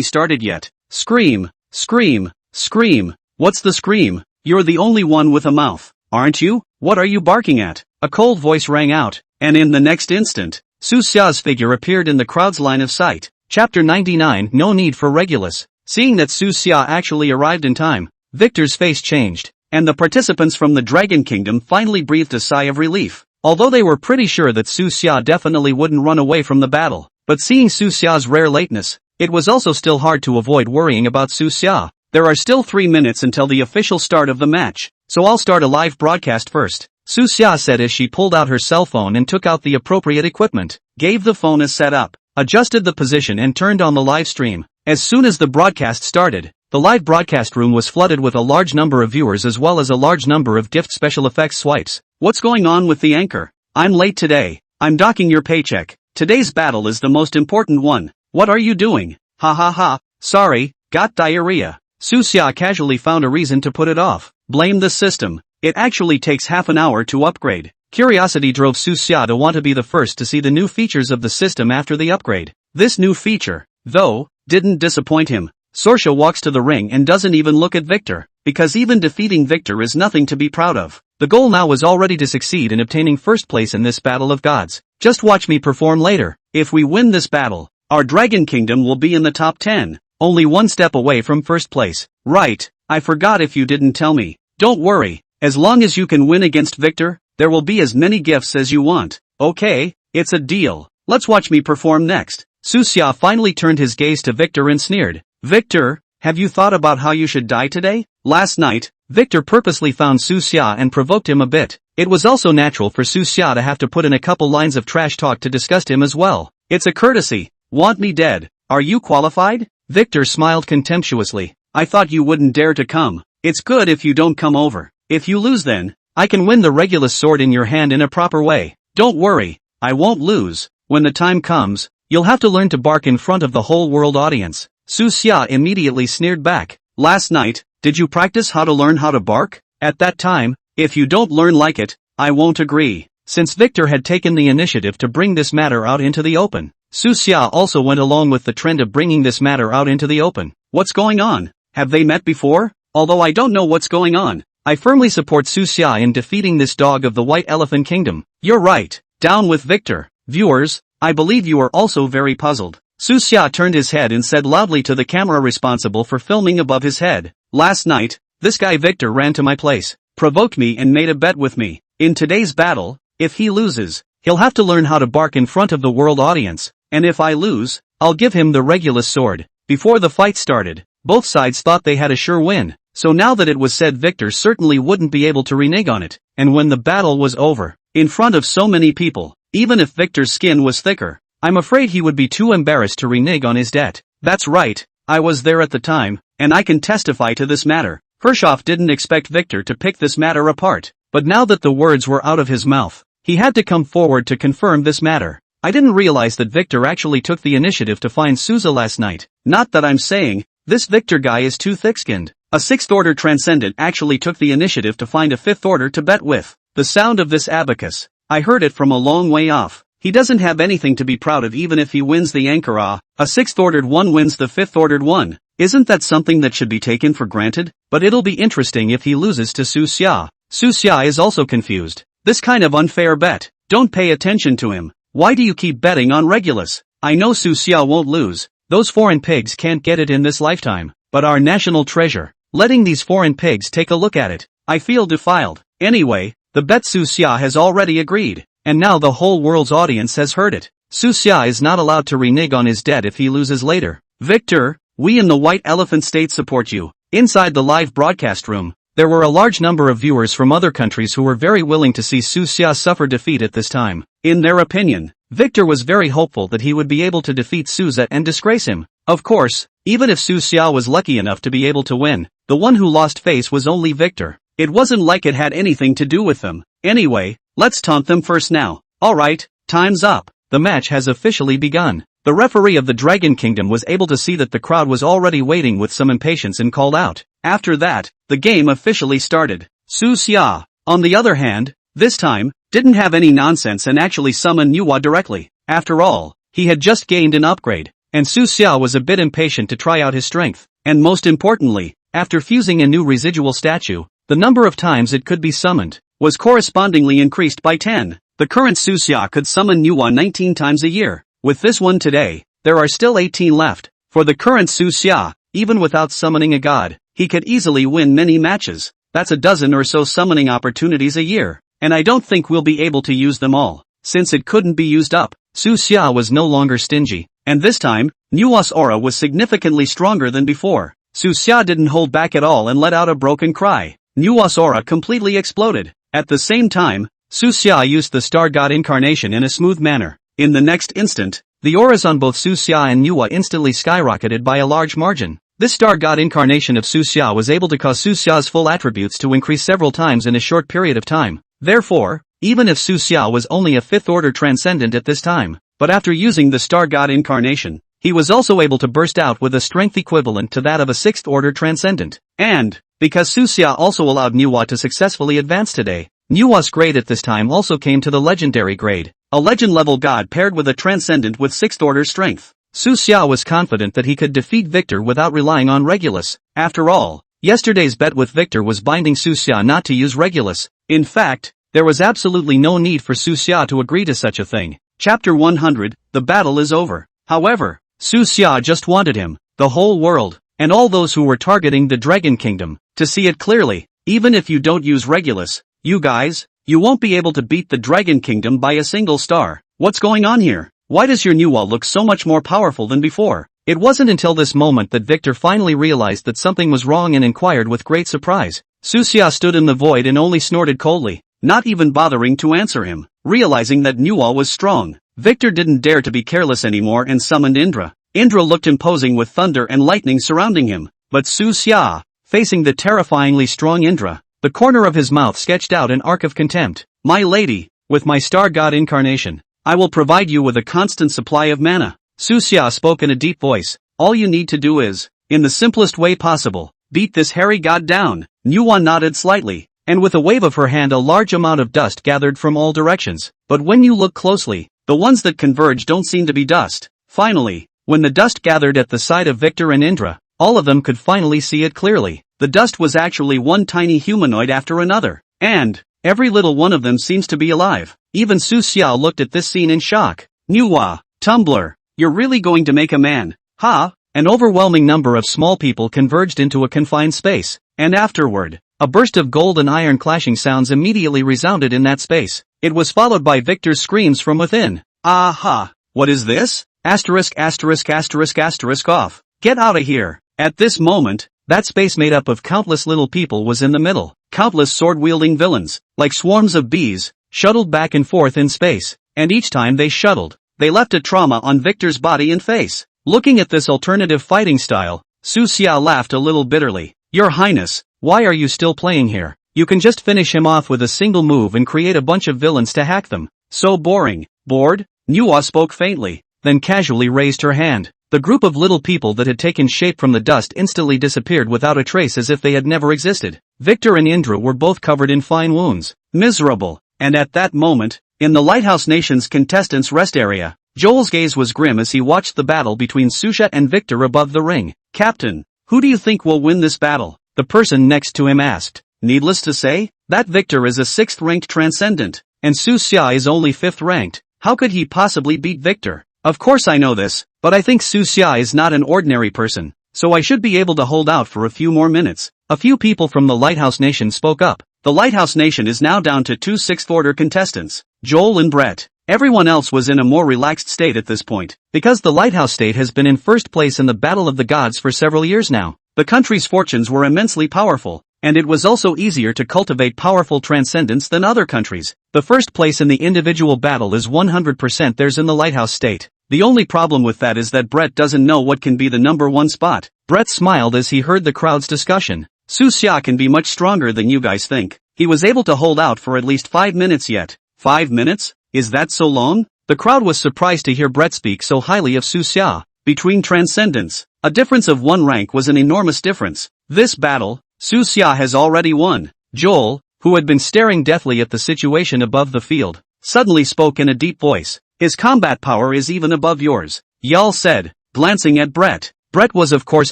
started yet. Scream, scream, scream. What's the scream? You're the only one with a mouth, aren't you? What are you barking at? A cold voice rang out, and in the next instant, Suxia's figure appeared in the crowd's line of sight. Chapter 99 No Need for Regulus. Seeing that Suxia actually arrived in time, Victor's face changed, and the participants from the Dragon Kingdom finally breathed a sigh of relief. Although they were pretty sure that Suxia definitely wouldn't run away from the battle, but seeing Suxia's rare lateness, it was also still hard to avoid worrying about Suxia. There are still 3 minutes until the official start of the match, so I'll start a live broadcast first, Suxia said as she pulled out her cell phone and took out the appropriate equipment, gave the phone a setup, adjusted the position and turned on the live stream. As soon as the broadcast started, the live broadcast room was flooded with a large number of viewers as well as a large number of gift special effects swipes. What's going on with the anchor? I'm late today. I'm docking your paycheck. Today's battle is the most important one. What are you doing? Ha ha ha. Sorry, got diarrhea. Suxia casually found a reason to put it off. Blame the system. It actually takes half an hour to upgrade. Curiosity drove Suxia to want to be the first to see the new features of the system after the upgrade. This new feature, though, didn't disappoint him. Sorsha walks to the ring and doesn't even look at Victor, because even defeating Victor is nothing to be proud of. The goal now was already to succeed in obtaining first place in this battle of gods. Just watch me perform later. If we win this battle, our Dragon Kingdom will be in the top 10, only 1 step away from first place. Right, I forgot if you didn't tell me. Don't worry, as long as you can win against Victor, there will be as many gifts as you want. Okay, it's a deal. Let's watch me perform next. Suxia finally turned his gaze to Victor and sneered. Victor, have you thought about how you should die today? Last night, Victor purposely found Suxia and provoked him a bit. It was also natural for Suxia to have to put in a couple lines of trash talk to disgust him as well. It's a courtesy. Want me dead? Are you qualified? Victor smiled contemptuously. I thought you wouldn't dare to come. It's good if you don't come over. If you lose then, I can win the Regulus sword in your hand in a proper way. Don't worry, I won't lose. When the time comes, you'll have to learn to bark in front of the whole world audience. Suxia immediately sneered back. Last night, did you practice how to learn how to bark? At that time, if you don't learn like it, I won't agree. Since Victor had taken the initiative to bring this matter out into the open, Suxia also went along with the trend of bringing this matter out into the open. What's going on? Have they met before? Although I don't know what's going on, I firmly support Suxia in defeating this dog of the White Elephant Kingdom. You're right. Down with Victor. Viewers, I believe you are also very puzzled. Su Xia turned his head and said loudly to the camera responsible for filming above his head, "Last night, this guy Victor ran to my place, provoked me and made a bet with me. In today's battle, if he loses, he'll have to learn how to bark in front of the world audience, and if I lose, I'll give him the Regulus sword." Before the fight started, both sides thought they had a sure win, so now that it was said Victor certainly wouldn't be able to renege on it, and when the battle was over, in front of so many people, even if Victor's skin was thicker, I'm afraid he would be too embarrassed to renege on his debt. That's right, I was there at the time, and I can testify to this matter. Hershov didn't expect Victor to pick this matter apart, but now that the words were out of his mouth, he had to come forward to confirm this matter. I didn't realize that Victor actually took the initiative to find Souza last night. Not that I'm saying, this Victor guy is too thick-skinned. A 6th order transcendent actually took the initiative to find a 5th order to bet with. The sound of this abacus, I heard it from a long way off. He doesn't have anything to be proud of even if he wins the Ankara. A 6th ordered one wins the 5th ordered one. Isn't that something that should be taken for granted? But it'll be interesting if he loses to Su Xia. Su Xia is also confused. This kind of unfair bet. Don't pay attention to him. Why do you keep betting on Regulus? I know Su Xia won't lose. Those foreign pigs can't get it in this lifetime. But our national treasure. Letting these foreign pigs take a look at it. I feel defiled. Anyway, the bet Su Xia has already agreed. And now the whole world's audience has heard it. Su Xia is not allowed to renege on his debt if he loses later. Victor, we in the White Elephant State support you. Inside the live broadcast room, there were a large number of viewers from other countries who were very willing to see Su Xia suffer defeat at this time. In their opinion, Victor was very hopeful that he would be able to defeat Souza and disgrace him. Of course, even if Su Xia was lucky enough to be able to win, the one who lost face was only Victor. It wasn't like it had anything to do with them. Anyway, let's taunt them first now. Alright, time's up. The match has officially begun. The referee of the Dragon Kingdom was able to see that the crowd was already waiting with some impatience and called out. After that, the game officially started. Su Xia, on the other hand, this time, didn't have any nonsense and actually summoned Nuwa directly. After all, he had just gained an upgrade, and Su Xia was a bit impatient to try out his strength. And most importantly, after fusing a new residual statue, the number of times it could be summoned was correspondingly increased by 10. The current Su Xia could summon Nuwa 19 times a year. With this one today, there are still 18 left. For the current Su Xia, even without summoning a god, he could easily win many matches. That's a dozen or so summoning opportunities a year. And I don't think we'll be able to use them all. Since it couldn't be used up, Su Xia was no longer stingy. And this time, Nuwa's aura was significantly stronger than before. Su Xia didn't hold back at all and let out a broken cry. Nuwa's aura completely exploded. At the same time, Su Xia used the Star God incarnation in a smooth manner. In the next instant, the auras on both Su Xia and Nuwa instantly skyrocketed by a large margin. This Star God incarnation of Su Xia was able to cause Su Xia's full attributes to increase several times in a short period of time. Therefore, even if Su Xia was only a 5th order transcendent at this time, but after using the Star God incarnation, he was also able to burst out with a strength equivalent to that of a 6th order transcendent. And, because Su Xia also allowed Nuwa to successfully advance today, Nuwa's grade at this time also came to the legendary grade, a legend-level god paired with a transcendent with 6th order strength. Su Xia was confident that he could defeat Victor without relying on Regulus. After all, yesterday's bet with Victor was binding Su Xia not to use Regulus. In fact, there was absolutely no need for Su Xia to agree to such a thing. Chapter 100, the battle is over. However, Su Xia just wanted him, the whole world, and all those who were targeting the Dragon Kingdom, to see it clearly. Even if you don't use Regulus, you guys, you won't be able to beat the Dragon Kingdom by a single star. What's going on here? Why does your Nuwa look so much more powerful than before? It wasn't until this moment that Victor finally realized that something was wrong and inquired with great surprise. Su Xia stood in the void and only snorted coldly, not even bothering to answer him. Realizing that Nuwa was strong, Victor didn't dare to be careless anymore and summoned Indra. Indra looked imposing with thunder and lightning surrounding him, but Su Xia, facing the terrifyingly strong Indra, the corner of his mouth sketched out an arc of contempt. My lady, with my Star God incarnation, I will provide you with a constant supply of mana. Su Xia spoke in a deep voice. All you need to do is, in the simplest way possible, beat this hairy god down. Nuwa nodded slightly, and with a wave of her hand a large amount of dust gathered from all directions. But when you look closely, the ones that converge don't seem to be dust. Finally, when the dust gathered at the side of Victor and Indra, all of them could finally see it clearly. The dust was actually one tiny humanoid after another, and every little one of them seems to be alive. Even Su Xia looked at this scene in shock. Nuwa, Tumblr, You're really going to make a man? Ha! An overwhelming number of small people converged into a confined space, and afterward, a burst of gold and iron clashing sounds immediately resounded in that space. It was followed by Victor's screams from within. Aha! What is this? Asterisk asterisk asterisk asterisk off. Get out of here. At this moment, that space made up of countless little people was in the middle. Countless sword-wielding villains, like swarms of bees, shuttled back and forth in space, and each time they shuttled, they left a trauma on Victor's body and face. Looking at this alternative fighting style, Su Xia laughed a little bitterly. Your Highness, why are you still playing here? You can just finish him off with a single move and create a bunch of villains to hack them. So boring. Bored? Manhwa spoke faintly, then casually raised her hand. The group of little people that had taken shape from the dust instantly disappeared without a trace as if they had never existed. Victor and Indra were both covered in fine wounds. Miserable. And at that moment, in the Lighthouse Nation's contestants' rest area, Joel's gaze was grim as he watched the battle between Susha and Victor above the ring. Captain, who do you think will win this battle? The person next to him asked. Needless to say, that Victor is a 6th-ranked transcendent, and Su Xia is only 5th-ranked. How could he possibly beat Victor? Of course I know this, but I think Su Xia is not an ordinary person, so I should be able to hold out for a few more minutes. A few people from the Lighthouse Nation spoke up. The Lighthouse Nation is now down to 2 6th-order contestants, Joel and Brett. Everyone else was in a more relaxed state at this point, because the Lighthouse State has been in first place in the Battle of the Gods for several years now. The country's fortunes were immensely powerful, and it was also easier to cultivate powerful transcendents than other countries. The first place in the individual battle is 100% theirs in the Lighthouse State. The only problem with that is that Brett doesn't know what can be the number one spot. Brett smiled as he heard the crowd's discussion. Su Xia can be much stronger than you guys think. He was able to hold out for at least 5 minutes yet. 5 minutes? Is that so long? The crowd was surprised to hear Brett speak so highly of Su Xia. Between transcendents, a difference of 1 rank was an enormous difference. This battle, Su Xia has already won. Joel, who had been staring deathly at the situation above the field, suddenly spoke in a deep voice. His combat power is even above yours, Yal said, glancing at Brett. Brett was of course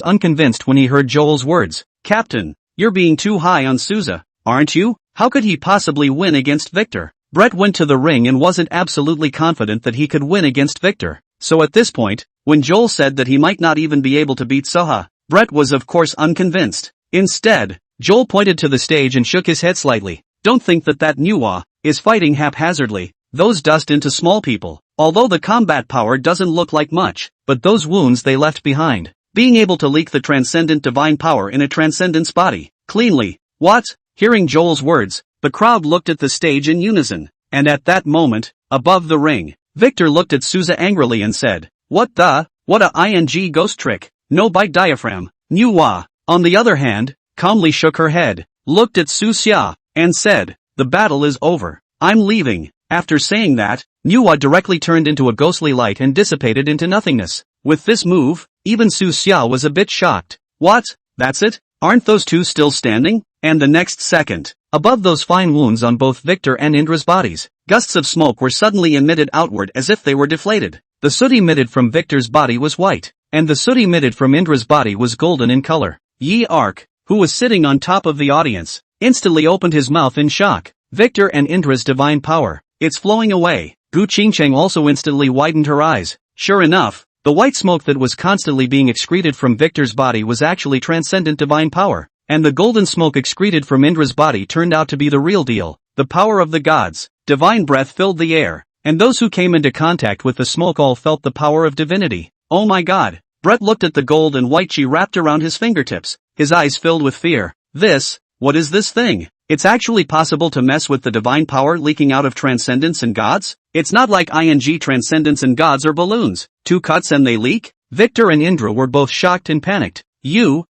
unconvinced when he heard Joel's words. Captain, you're being too high on Souza, aren't you? How could he possibly win against Victor? Brett went to the ring and wasn't absolutely confident that he could win against Victor. So at this point, when Joel said that he might not even be able to beat Soha, Brett was of course unconvinced. Instead, Joel pointed to the stage and shook his head slightly. Don't think that Manhwa is fighting haphazardly. Those dust into small people, although the combat power doesn't look like much, but those wounds they left behind. Being able to leak the transcendent divine power in a transcendent's body, cleanly. What? Hearing Joel's words, the crowd looked at the stage in unison, and at that moment, above the ring, Victor looked at Souza angrily and said, what a ing ghost trick, no bite diaphragm. Manhwa, on the other hand, calmly shook her head, looked at Su Xia, and said, the battle is over. I'm leaving. After saying that, Manhwa directly turned into a ghostly light and dissipated into nothingness. With this move, even Su Xia was a bit shocked. What? That's it? Aren't those two still standing? And the next second, above those fine wounds on both Victor and Indra's bodies, gusts of smoke were suddenly emitted outward as if they were deflated. The soot emitted from Victor's body was white, and the soot emitted from Indra's body was golden in color. Yi Ark, who was sitting on top of the audience, instantly opened his mouth in shock. Victor and Indra's divine power. It's flowing away. Gu Qingcheng also instantly widened her eyes. Sure enough, the white smoke that was constantly being excreted from Victor's body was actually transcendent divine power, and the golden smoke excreted from Indra's body turned out to be the real deal, the power of the gods. Divine breath filled the air, and those who came into contact with the smoke all felt the power of divinity. Oh my god! Brett looked at the gold and white chi wrapped around his fingertips, his eyes filled with fear. What is this thing? It's actually possible to mess with the divine power leaking out of transcendence and gods? It's not like ing transcendence and gods are balloons. 2 cuts and they leak? Victor and Indra were both shocked and panicked.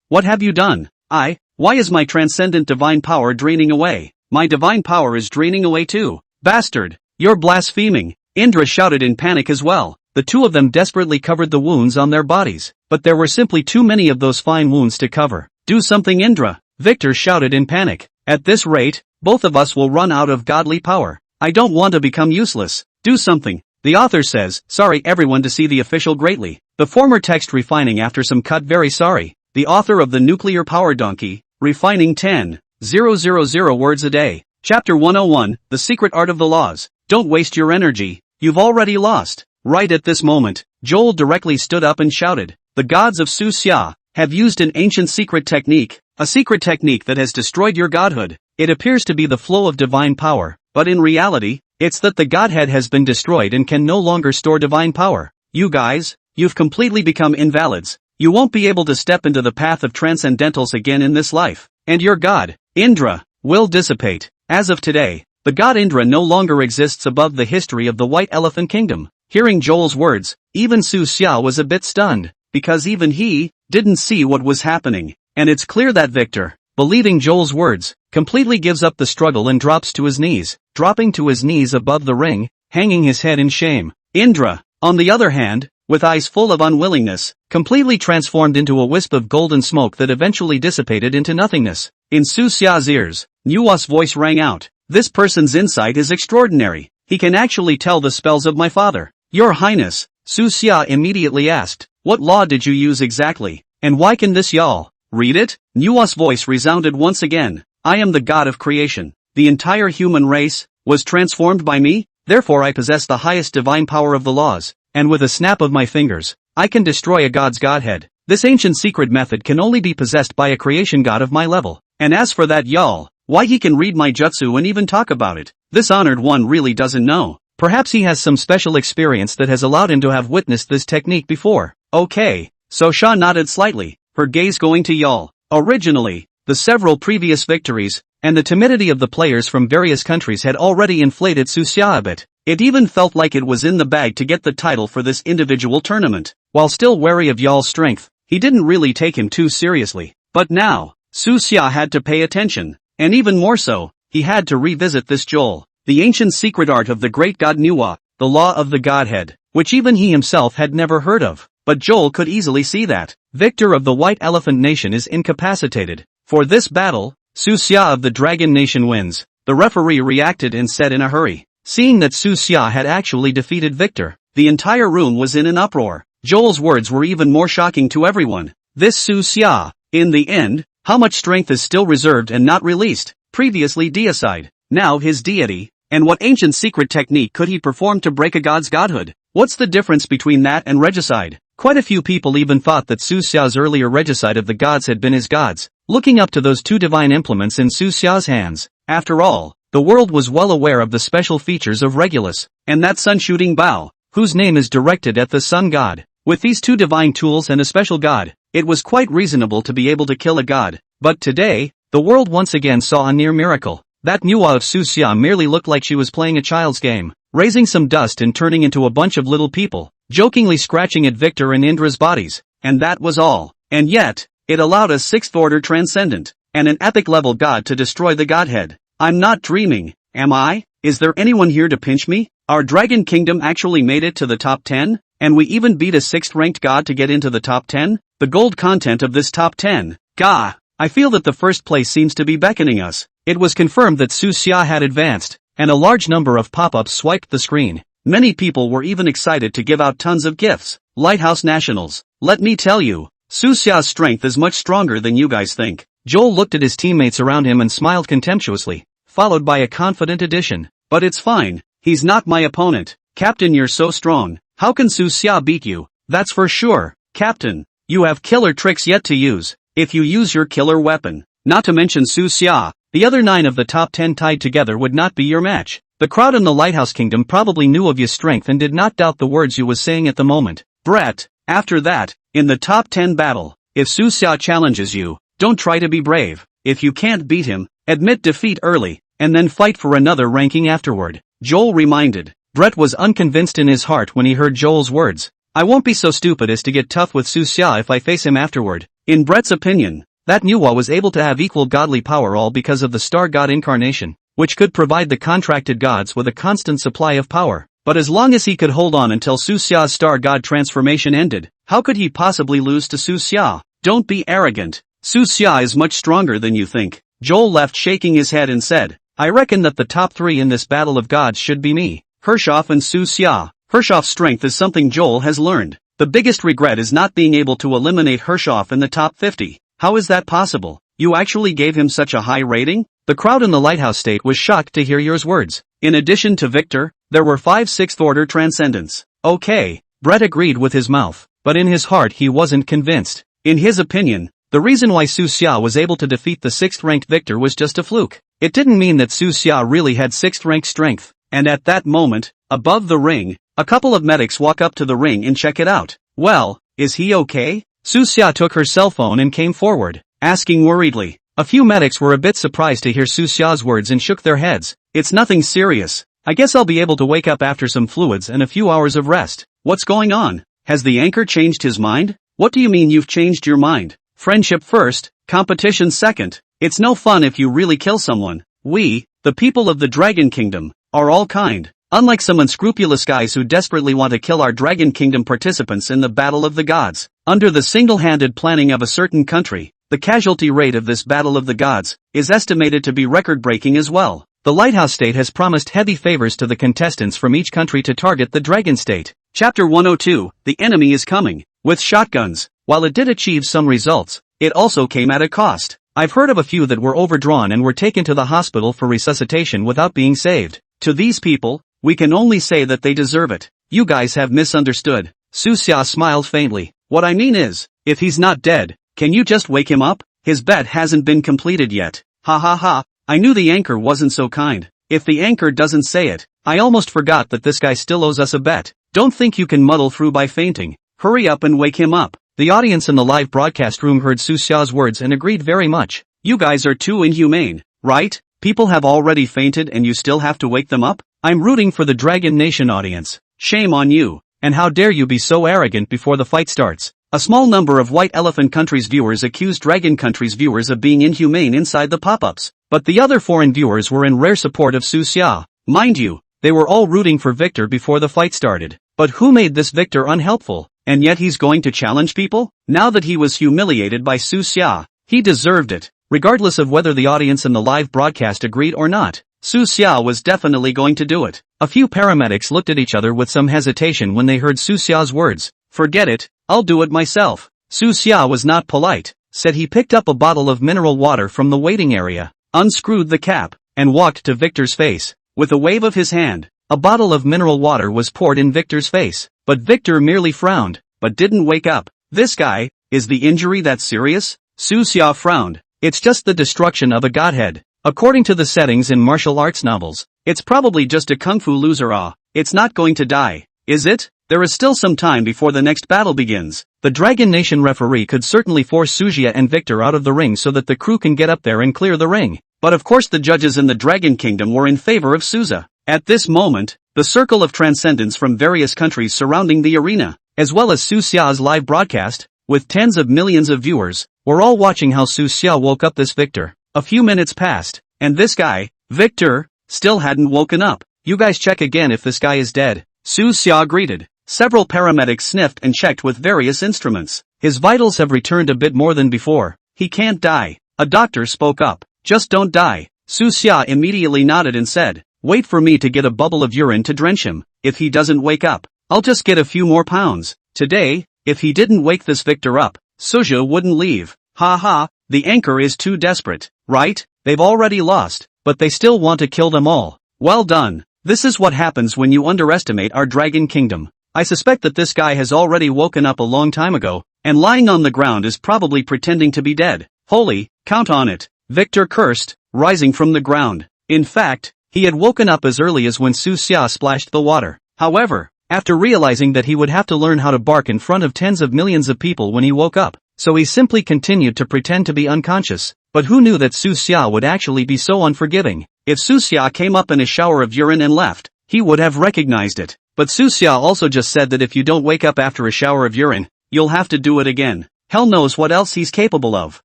What have you done? Why is my transcendent divine power draining away? My divine power is draining away too. Bastard! You're blaspheming! Indra shouted in panic as well. The two of them desperately covered the wounds on their bodies, but there were simply too many of those fine wounds to cover. Do something, Indra! Victor shouted in panic. At this rate, both of us will run out of godly power. I don't want to become useless. Do something. The author says, sorry everyone to see the official greatly. The former text refining after some cut very sorry. The author of the nuclear power donkey, refining 10,000 words a day. Chapter 101, The Secret Art of the Laws. Don't waste your energy. You've already lost. Right at this moment, Joel directly stood up and shouted, "The gods of Su Xia have used an ancient secret technique, a secret technique that has destroyed your godhood. It appears to be the flow of divine power, but in reality, it's that the godhead has been destroyed and can no longer store divine power. You guys, you've completely become invalids. You won't be able to step into the path of transcendentals again in this life, and your god, Indra, will dissipate. As of today, the god Indra no longer exists above the history of the White Elephant Kingdom." Hearing Joel's words, even Su Xia was a bit stunned, because even he didn't see what was happening, and it's clear that Victor, believing Joel's words, completely gives up the struggle and drops to his knees, dropping to his knees above the ring, hanging his head in shame. Indra, on the other hand, with eyes full of unwillingness, completely transformed into a wisp of golden smoke that eventually dissipated into nothingness. In Su Xia's ears, Nua's voice rang out, "This person's insight is extraordinary. He can actually tell the spells of my father." "Your Highness," Su Xia immediately asked, "what law did you use exactly, and why can this y'all read it?" Nua's voice resounded once again, "I am the god of creation. The entire human race was transformed by me, therefore I possess the highest divine power of the laws. And with a snap of my fingers, I can destroy a god's godhead. This ancient secret method can only be possessed by a creation god of my level. And as for that y'all, why he can read my jutsu and even talk about it, this honored one really doesn't know. Perhaps he has some special experience that has allowed him to have witnessed this technique before." "Okay." So Sha nodded slightly, her gaze going to y'all. Originally, the several previous victories, and the timidity of the players from various countries had already inflated Su Xia a bit. It even felt like it was in the bag to get the title for this individual tournament. While still wary of y'all's strength, he didn't really take him too seriously. But now, Su Xia had to pay attention, and even more so, he had to revisit this Joel, the ancient secret art of the great god Nuwa, the law of the godhead, which even he himself had never heard of. But Joel could easily see that Victor of the White Elephant Nation is incapacitated. For this battle, Su Xia of the Dragon Nation wins. The referee reacted and said in a hurry. Seeing that Su Xia had actually defeated Victor, the entire room was in an uproar. Joel's words were even more shocking to everyone. This Su Xia, in the end, how much strength is still reserved and not released, previously deified, now his deity, and what ancient secret technique could he perform to break a god's godhood? What's the difference between that and regicide? Quite a few people even thought that Su Xia's earlier regicide of the gods had been his gods, looking up to those two divine implements in Su Xia's hands. After all, the world was well aware of the special features of Regulus, and that sun-shooting bow, whose name is directed at the sun god. With these two divine tools and a special god, it was quite reasonable to be able to kill a god. But today, the world once again saw a near miracle. That Nuwa of Su Xia merely looked like she was playing a child's game, raising some dust and turning into a bunch of little people, jokingly scratching at Victor and Indra's bodies, and that was all. And yet, it allowed a sixth-order transcendent, and an epic-level god to destroy the godhead. I'm not dreaming, am I? Is there anyone here to pinch me? Our Dragon Kingdom actually made it to the top 10? And we even beat a sixth-ranked god to get into the top 10? The gold content of this top 10. Gah! I feel that the first place seems to be beckoning us. It was confirmed that Su Xia had advanced, and a large number of pop-ups swiped the screen. Many people were even excited to give out tons of gifts. Lighthouse Nationals. Let me tell you, Su Xia's strength is much stronger than you guys think. Joel looked at his teammates around him and smiled contemptuously, followed by a confident addition. But it's fine, he's not my opponent. Captain, you're so strong. How can Su Xia beat you? That's for sure. Captain, you have killer tricks yet to use. If you use your killer weapon, not to mention Su Xia, the other 9 of the top 10 tied together would not be your match. The crowd in the Lighthouse Kingdom probably knew of your strength and did not doubt the words you was saying at the moment. Brett, after that, in the top 10 battle, if Su Xia challenges you, don't try to be brave. If you can't beat him, admit defeat early, and then fight for another ranking afterward. Joel reminded. Brett was unconvinced in his heart when he heard Joel's words. I won't be so stupid as to get tough with Su Xia if I face him afterward. In Brett's opinion, that Nuwa was able to have equal godly power all because of the star god incarnation, which could provide the contracted gods with a constant supply of power. But as long as he could hold on until Su Xia's star god transformation ended, how could he possibly lose to Su Xia? Don't be arrogant. Su Xia is much stronger than you think. Joel left shaking his head and said, I reckon that the top 3 in this battle of gods should be me, Hershov and Su Xia. Hershov's strength is something Joel has learned. The biggest regret is not being able to eliminate Hershov in the top 50. How is that possible? You actually gave him such a high rating? The crowd in the Lighthouse State was shocked to hear your words. In addition to Victor, there were 5 sixth-order transcendents. Okay, Brett agreed with his mouth, but in his heart he wasn't convinced. In his opinion, the reason why Su Xia was able to defeat the 6th-ranked victor was just a fluke. It didn't mean that Su Xia really had 6th-ranked strength. And at that moment, above the ring, a couple of medics walk up to the ring and check it out. Well, is he okay? Su Xia took her cell phone and came forward, asking worriedly. A few medics were a bit surprised to hear Su Xia's words and shook their heads. It's nothing serious. I guess I'll be able to wake up after some fluids and a few hours of rest. What's going on? Has the anchor changed his mind? What do you mean you've changed your mind? Friendship first, competition second. It's no fun if you really kill someone. We, the people of the Dragon Kingdom, are all kind. Unlike some unscrupulous guys who desperately want to kill our Dragon Kingdom participants in the Battle of the Gods. Under the single-handed planning of a certain country, the casualty rate of this Battle of the Gods is estimated to be record-breaking as well. The Lighthouse State has promised heavy favors to the contestants from each country to target the Dragon State. Chapter 102, The Enemy is Coming. With shotguns, while it did achieve some results, it also came at a cost. I've heard of a few that were overdrawn and were taken to the hospital for resuscitation without being saved. To these people, we can only say that they deserve it. You guys have misunderstood. Su Xia smiled faintly. What I mean is, if he's not dead, can you just wake him up? His bet hasn't been completed yet. Ha ha ha, I knew the anchor wasn't so kind. If the anchor doesn't say it, I almost forgot that this guy still owes us a bet. Don't think you can muddle through by fainting. Hurry up and wake him up. The audience in the live broadcast room heard Su Xia's words and agreed very much. You guys are too inhumane, right? People have already fainted and you still have to wake them up? I'm rooting for the Dragon Nation audience. Shame on you. And how dare you be so arrogant before the fight starts? A small number of White Elephant Country's viewers accused Dragon Country's viewers of being inhumane inside the pop-ups. But the other foreign viewers were in rare support of Su Xia. Mind you, they were all rooting for Victor before the fight started. But who made this Victor unhelpful? And yet he's going to challenge people? Now that he was humiliated by Su Xia, he deserved it. Regardless of whether the audience in the live broadcast agreed or not, Su Xia was definitely going to do it. A few paramedics looked at each other with some hesitation when they heard Su Xia's words. Forget it, I'll do it myself. Su Xia was not polite. Said he picked up a bottle of mineral water from the waiting area, unscrewed the cap, and walked to Victor's face. With a wave of his hand, a bottle of mineral water was poured in Victor's face. But Victor merely frowned, but didn't wake up. This guy, is the injury that serious? Su Xia frowned. It's just the destruction of a godhead. According to the settings in martial arts novels, it's probably just a kung fu loser. It's not going to die, is it? There is still some time before the next battle begins. The Dragon Nation referee could certainly force Su Xia and Victor out of the ring so that the crew can get up there and clear the ring. But of course the judges in the Dragon Kingdom were in favor of Su Xia. At this moment, the circle of transcendence from various countries surrounding the arena, as well as Su Xia's live broadcast, with tens of millions of viewers, were all watching how Su Xia woke up this Victor. A few minutes passed, and this guy, Victor, still hadn't woken up. You guys check again if this guy is dead. Su Xia greeted. Several paramedics sniffed and checked with various instruments. His vitals have returned a bit more than before. He can't die. A doctor spoke up. Just don't die. Su Xia immediately nodded and said, wait for me to get a bubble of urine to drench him. If he doesn't wake up, I'll just get a few more pounds. Today, if he didn't wake this Victor up, Su Xia wouldn't leave. Ha ha, the anchor is too desperate, right? They've already lost, but they still want to kill them all. Well done. This is what happens when you underestimate our Dragon Kingdom. I suspect that this guy has already woken up a long time ago, and lying on the ground is probably pretending to be dead. Holy, count on it, Victor cursed, rising from the ground. In fact, he had woken up as early as when Su Xia splashed the water. However, after realizing that he would have to learn how to bark in front of tens of millions of people when he woke up, so he simply continued to pretend to be unconscious. But who knew that Su Xia would actually be so unforgiving? If Su Xia came up in a shower of urine and left, he would have recognized it. But Su Xia also just said that if you don't wake up after a shower of urine, you'll have to do it again. Hell knows what else he's capable of.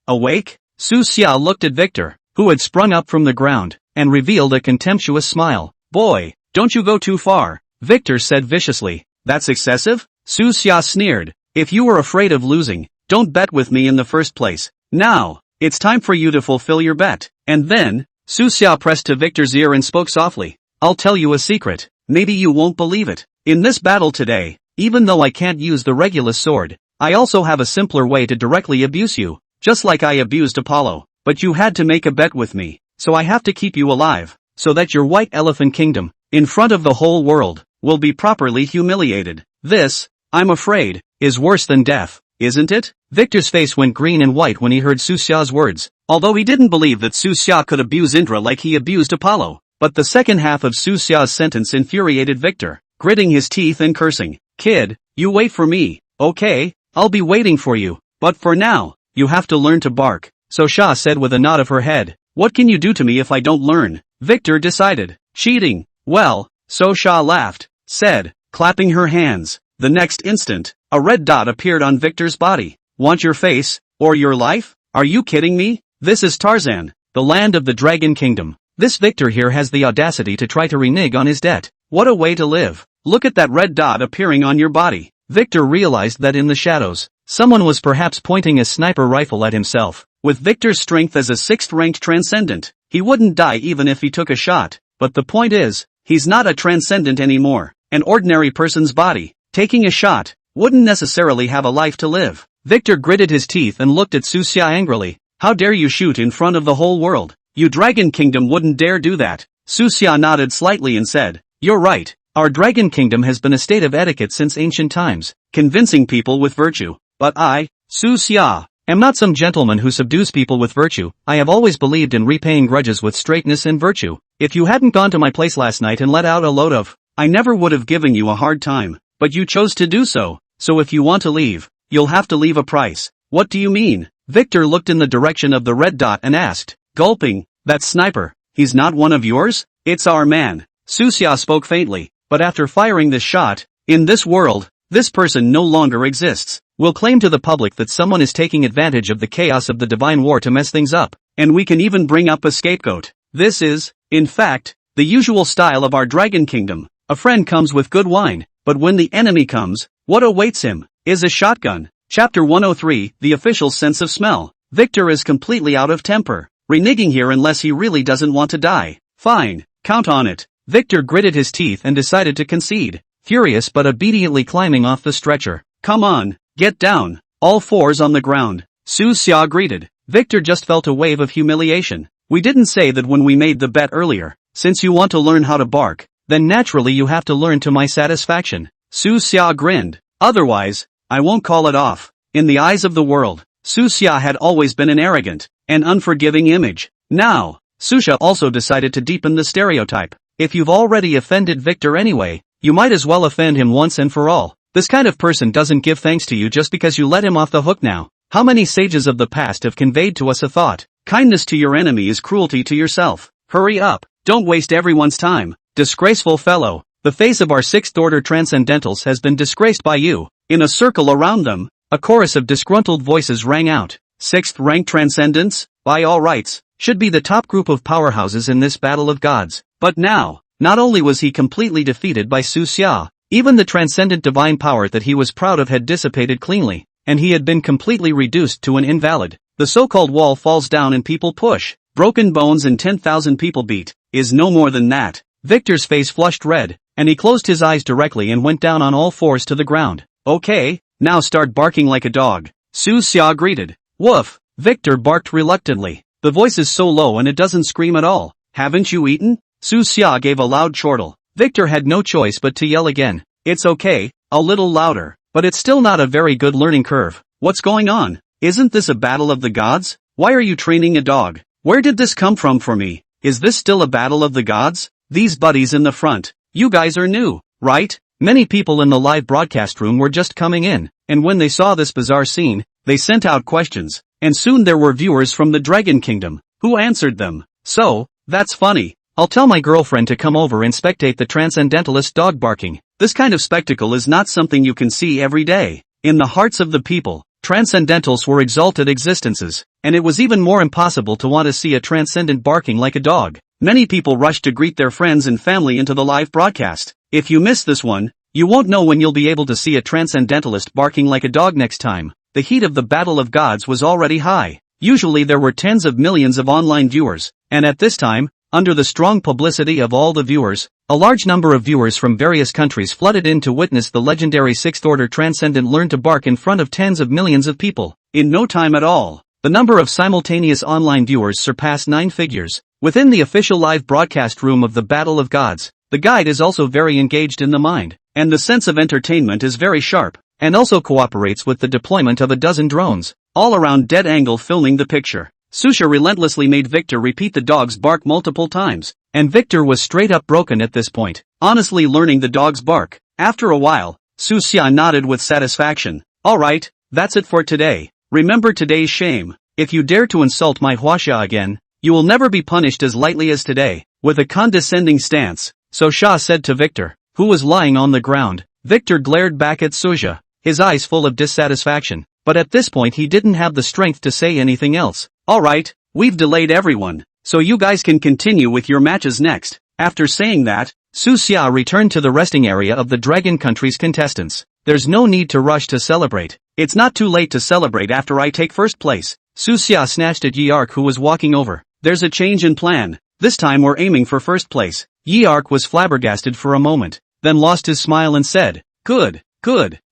Awake? Su Xia looked at Victor, who had sprung up from the ground, and revealed a contemptuous smile. Boy, don't you go too far, Victor said viciously. That's excessive? Su Xia sneered. If you were afraid of losing, don't bet with me in the first place. Now, it's time for you to fulfill your bet. And then, Su Xia pressed to Victor's ear and spoke softly. I'll tell you a secret. Maybe you won't believe it. In this battle today, even though I can't use the Regulus sword, I also have a simpler way to directly abuse you, just like I abused Apollo. But you had to make a bet with me, so I have to keep you alive, so that your White Elephant Kingdom, in front of the whole world, will be properly humiliated. This I'm afraid, is worse than death, isn't it? Victor's face went green and white when he heard Suxia's words, although he didn't believe that Suxia could abuse Indra like he abused Apollo. But the second half of Suxia's sentence infuriated Victor, gritting his teeth and cursing. Kid, you wait for me, okay? I'll be waiting for you, but for now, you have to learn to bark, Suxia said with a nod of her head. What can you do to me if I don't learn? Victor decided. Cheating. Well, Suxia laughed, said, clapping her hands. The next instant, a red dot appeared on Victor's body. Want your face, or your life? Are you kidding me? This is Tarzan, the land of the Dragon Kingdom. This Victor here has the audacity to try to renege on his debt. What a way to live. Look at that red dot appearing on your body. Victor realized that in the shadows, someone was perhaps pointing a sniper rifle at himself. With Victor's strength as a 6th-ranked transcendent, he wouldn't die even if he took a shot. But the point is, he's not a transcendent anymore. An ordinary person's body, taking a shot, wouldn't necessarily have a life to live. Victor gritted his teeth and looked at Suxia angrily. How dare you shoot in front of the whole world? You Dragon Kingdom wouldn't dare do that. Suxia nodded slightly and said, you're right. Our Dragon Kingdom has been a state of etiquette since ancient times, convincing people with virtue. But I, Suxia, am not some gentleman who subdues people with virtue. I have always believed in repaying grudges with straightness and virtue. If you hadn't gone to my place last night and let out a load of, I never would have given you a hard time. But you chose to do so. So if you want to leave, you'll have to leave a price. What do you mean? Victor looked in the direction of the red dot and asked, gulping, that sniper, he's not one of yours? It's our man. Suxia spoke faintly, but after firing this shot, in this world, this person no longer exists. We'll claim to the public that someone is taking advantage of the chaos of the divine war to mess things up, and we can even bring up a scapegoat. This is, in fact, the usual style of our Dragon Kingdom. A friend comes with good wine, but when the enemy comes, what awaits him is a shotgun. Chapter 103, The Official Sense of Smell. Victor is completely out of temper, reneging here unless he really doesn't want to die. Fine, count on it. Victor gritted his teeth and decided to concede, furious but obediently climbing off the stretcher. Come on, get down, all fours on the ground. Suxia greeted. Victor just felt a wave of humiliation. We didn't say that when we made the bet earlier. Since you want to learn how to bark, then naturally you have to learn to my satisfaction. Suxia grinned. Otherwise, I won't call it off. In the eyes of the world, Suxia had always been an arrogant and unforgiving image. Now, Suxia also decided to deepen the stereotype. If you've already offended Victor anyway, you might as well offend him once and for all. This kind of person doesn't give thanks to you just because you let him off the hook now. How many sages of the past have conveyed to us a thought? Kindness to your enemy is cruelty to yourself. Hurry up, don't waste everyone's time. Disgraceful fellow, the face of our 6th-order transcendentals has been disgraced by you. In a circle around them, a chorus of disgruntled voices rang out. 6th-rank transcendents, by all rights, should be the top group of powerhouses in this battle of gods. But now, not only was he completely defeated by Suxia, even the transcendent divine power that he was proud of had dissipated cleanly, and he had been completely reduced to an invalid. The so-called wall falls down and people push. Broken bones and 10,000 people beat, is no more than that. Victor's face flushed red, and he closed his eyes directly and went down on all fours to the ground. Okay, now start barking like a dog. Suxia greeted. Woof. Victor barked reluctantly. The voice is so low and it doesn't scream at all. Haven't you eaten? Suxia gave a loud chortle. Victor had no choice but to yell again. It's okay, a little louder, but it's still not a very good learning curve. What's going on? Isn't this a battle of the gods? Why are you training a dog? Where did this come from for me? Is this still a battle of the gods? These buddies in the front, you guys are new, right? Many people in the live broadcast room were just coming in, and when they saw this bizarre scene, they sent out questions, and soon there were viewers from the Dragon Kingdom, who answered them. So, that's funny. I'll tell my girlfriend to come over and spectate the transcendentalist dog barking. This kind of spectacle is not something you can see every day. In the hearts of the people, transcendentals were exalted existences, and it was even more impossible to want to see a transcendent barking like a dog. Many people rushed to greet their friends and family into the live broadcast. If you miss this one, you won't know when you'll be able to see a transcendentalist barking like a dog next time. The heat of the Battle of Gods was already high. Usually there were tens of millions of online viewers, and at this time, under the strong publicity of all the viewers, a large number of viewers from various countries flooded in to witness the legendary 6th-order transcendent learn to bark in front of tens of millions of people. In no time at all, the number of simultaneous online viewers surpassed 9 figures. Within the official live broadcast room of the Battle of Gods, the guide is also very engaged in the mind, and the sense of entertainment is very sharp. and also cooperates with the deployment of a dozen drones, all around dead angle filming the picture. Susha relentlessly made Victor repeat the dog's bark multiple times, and Victor was straight up broken at this point, honestly learning the dog's bark. After a while, Susha nodded with satisfaction. Alright, that's it for today. Remember today's shame. If you dare to insult my Huaxia again, you will never be punished as lightly as today. With a condescending stance, Susha said to Victor, who was lying on the ground. Victor glared back at Susha, his eyes full of dissatisfaction, but at this point he didn't have the strength to say anything else. Alright, we've delayed everyone, so you guys can continue with your matches next. After saying that, Susha returned to the resting area of the Dragon Country's contestants. There's no need to rush to celebrate. It's not too late to celebrate after I take first place. Susha snatched at Yeark, who was walking over. There's a change in plan. This time we're aiming for first place. Yeark was flabbergasted for a moment, then lost his smile and said, Good.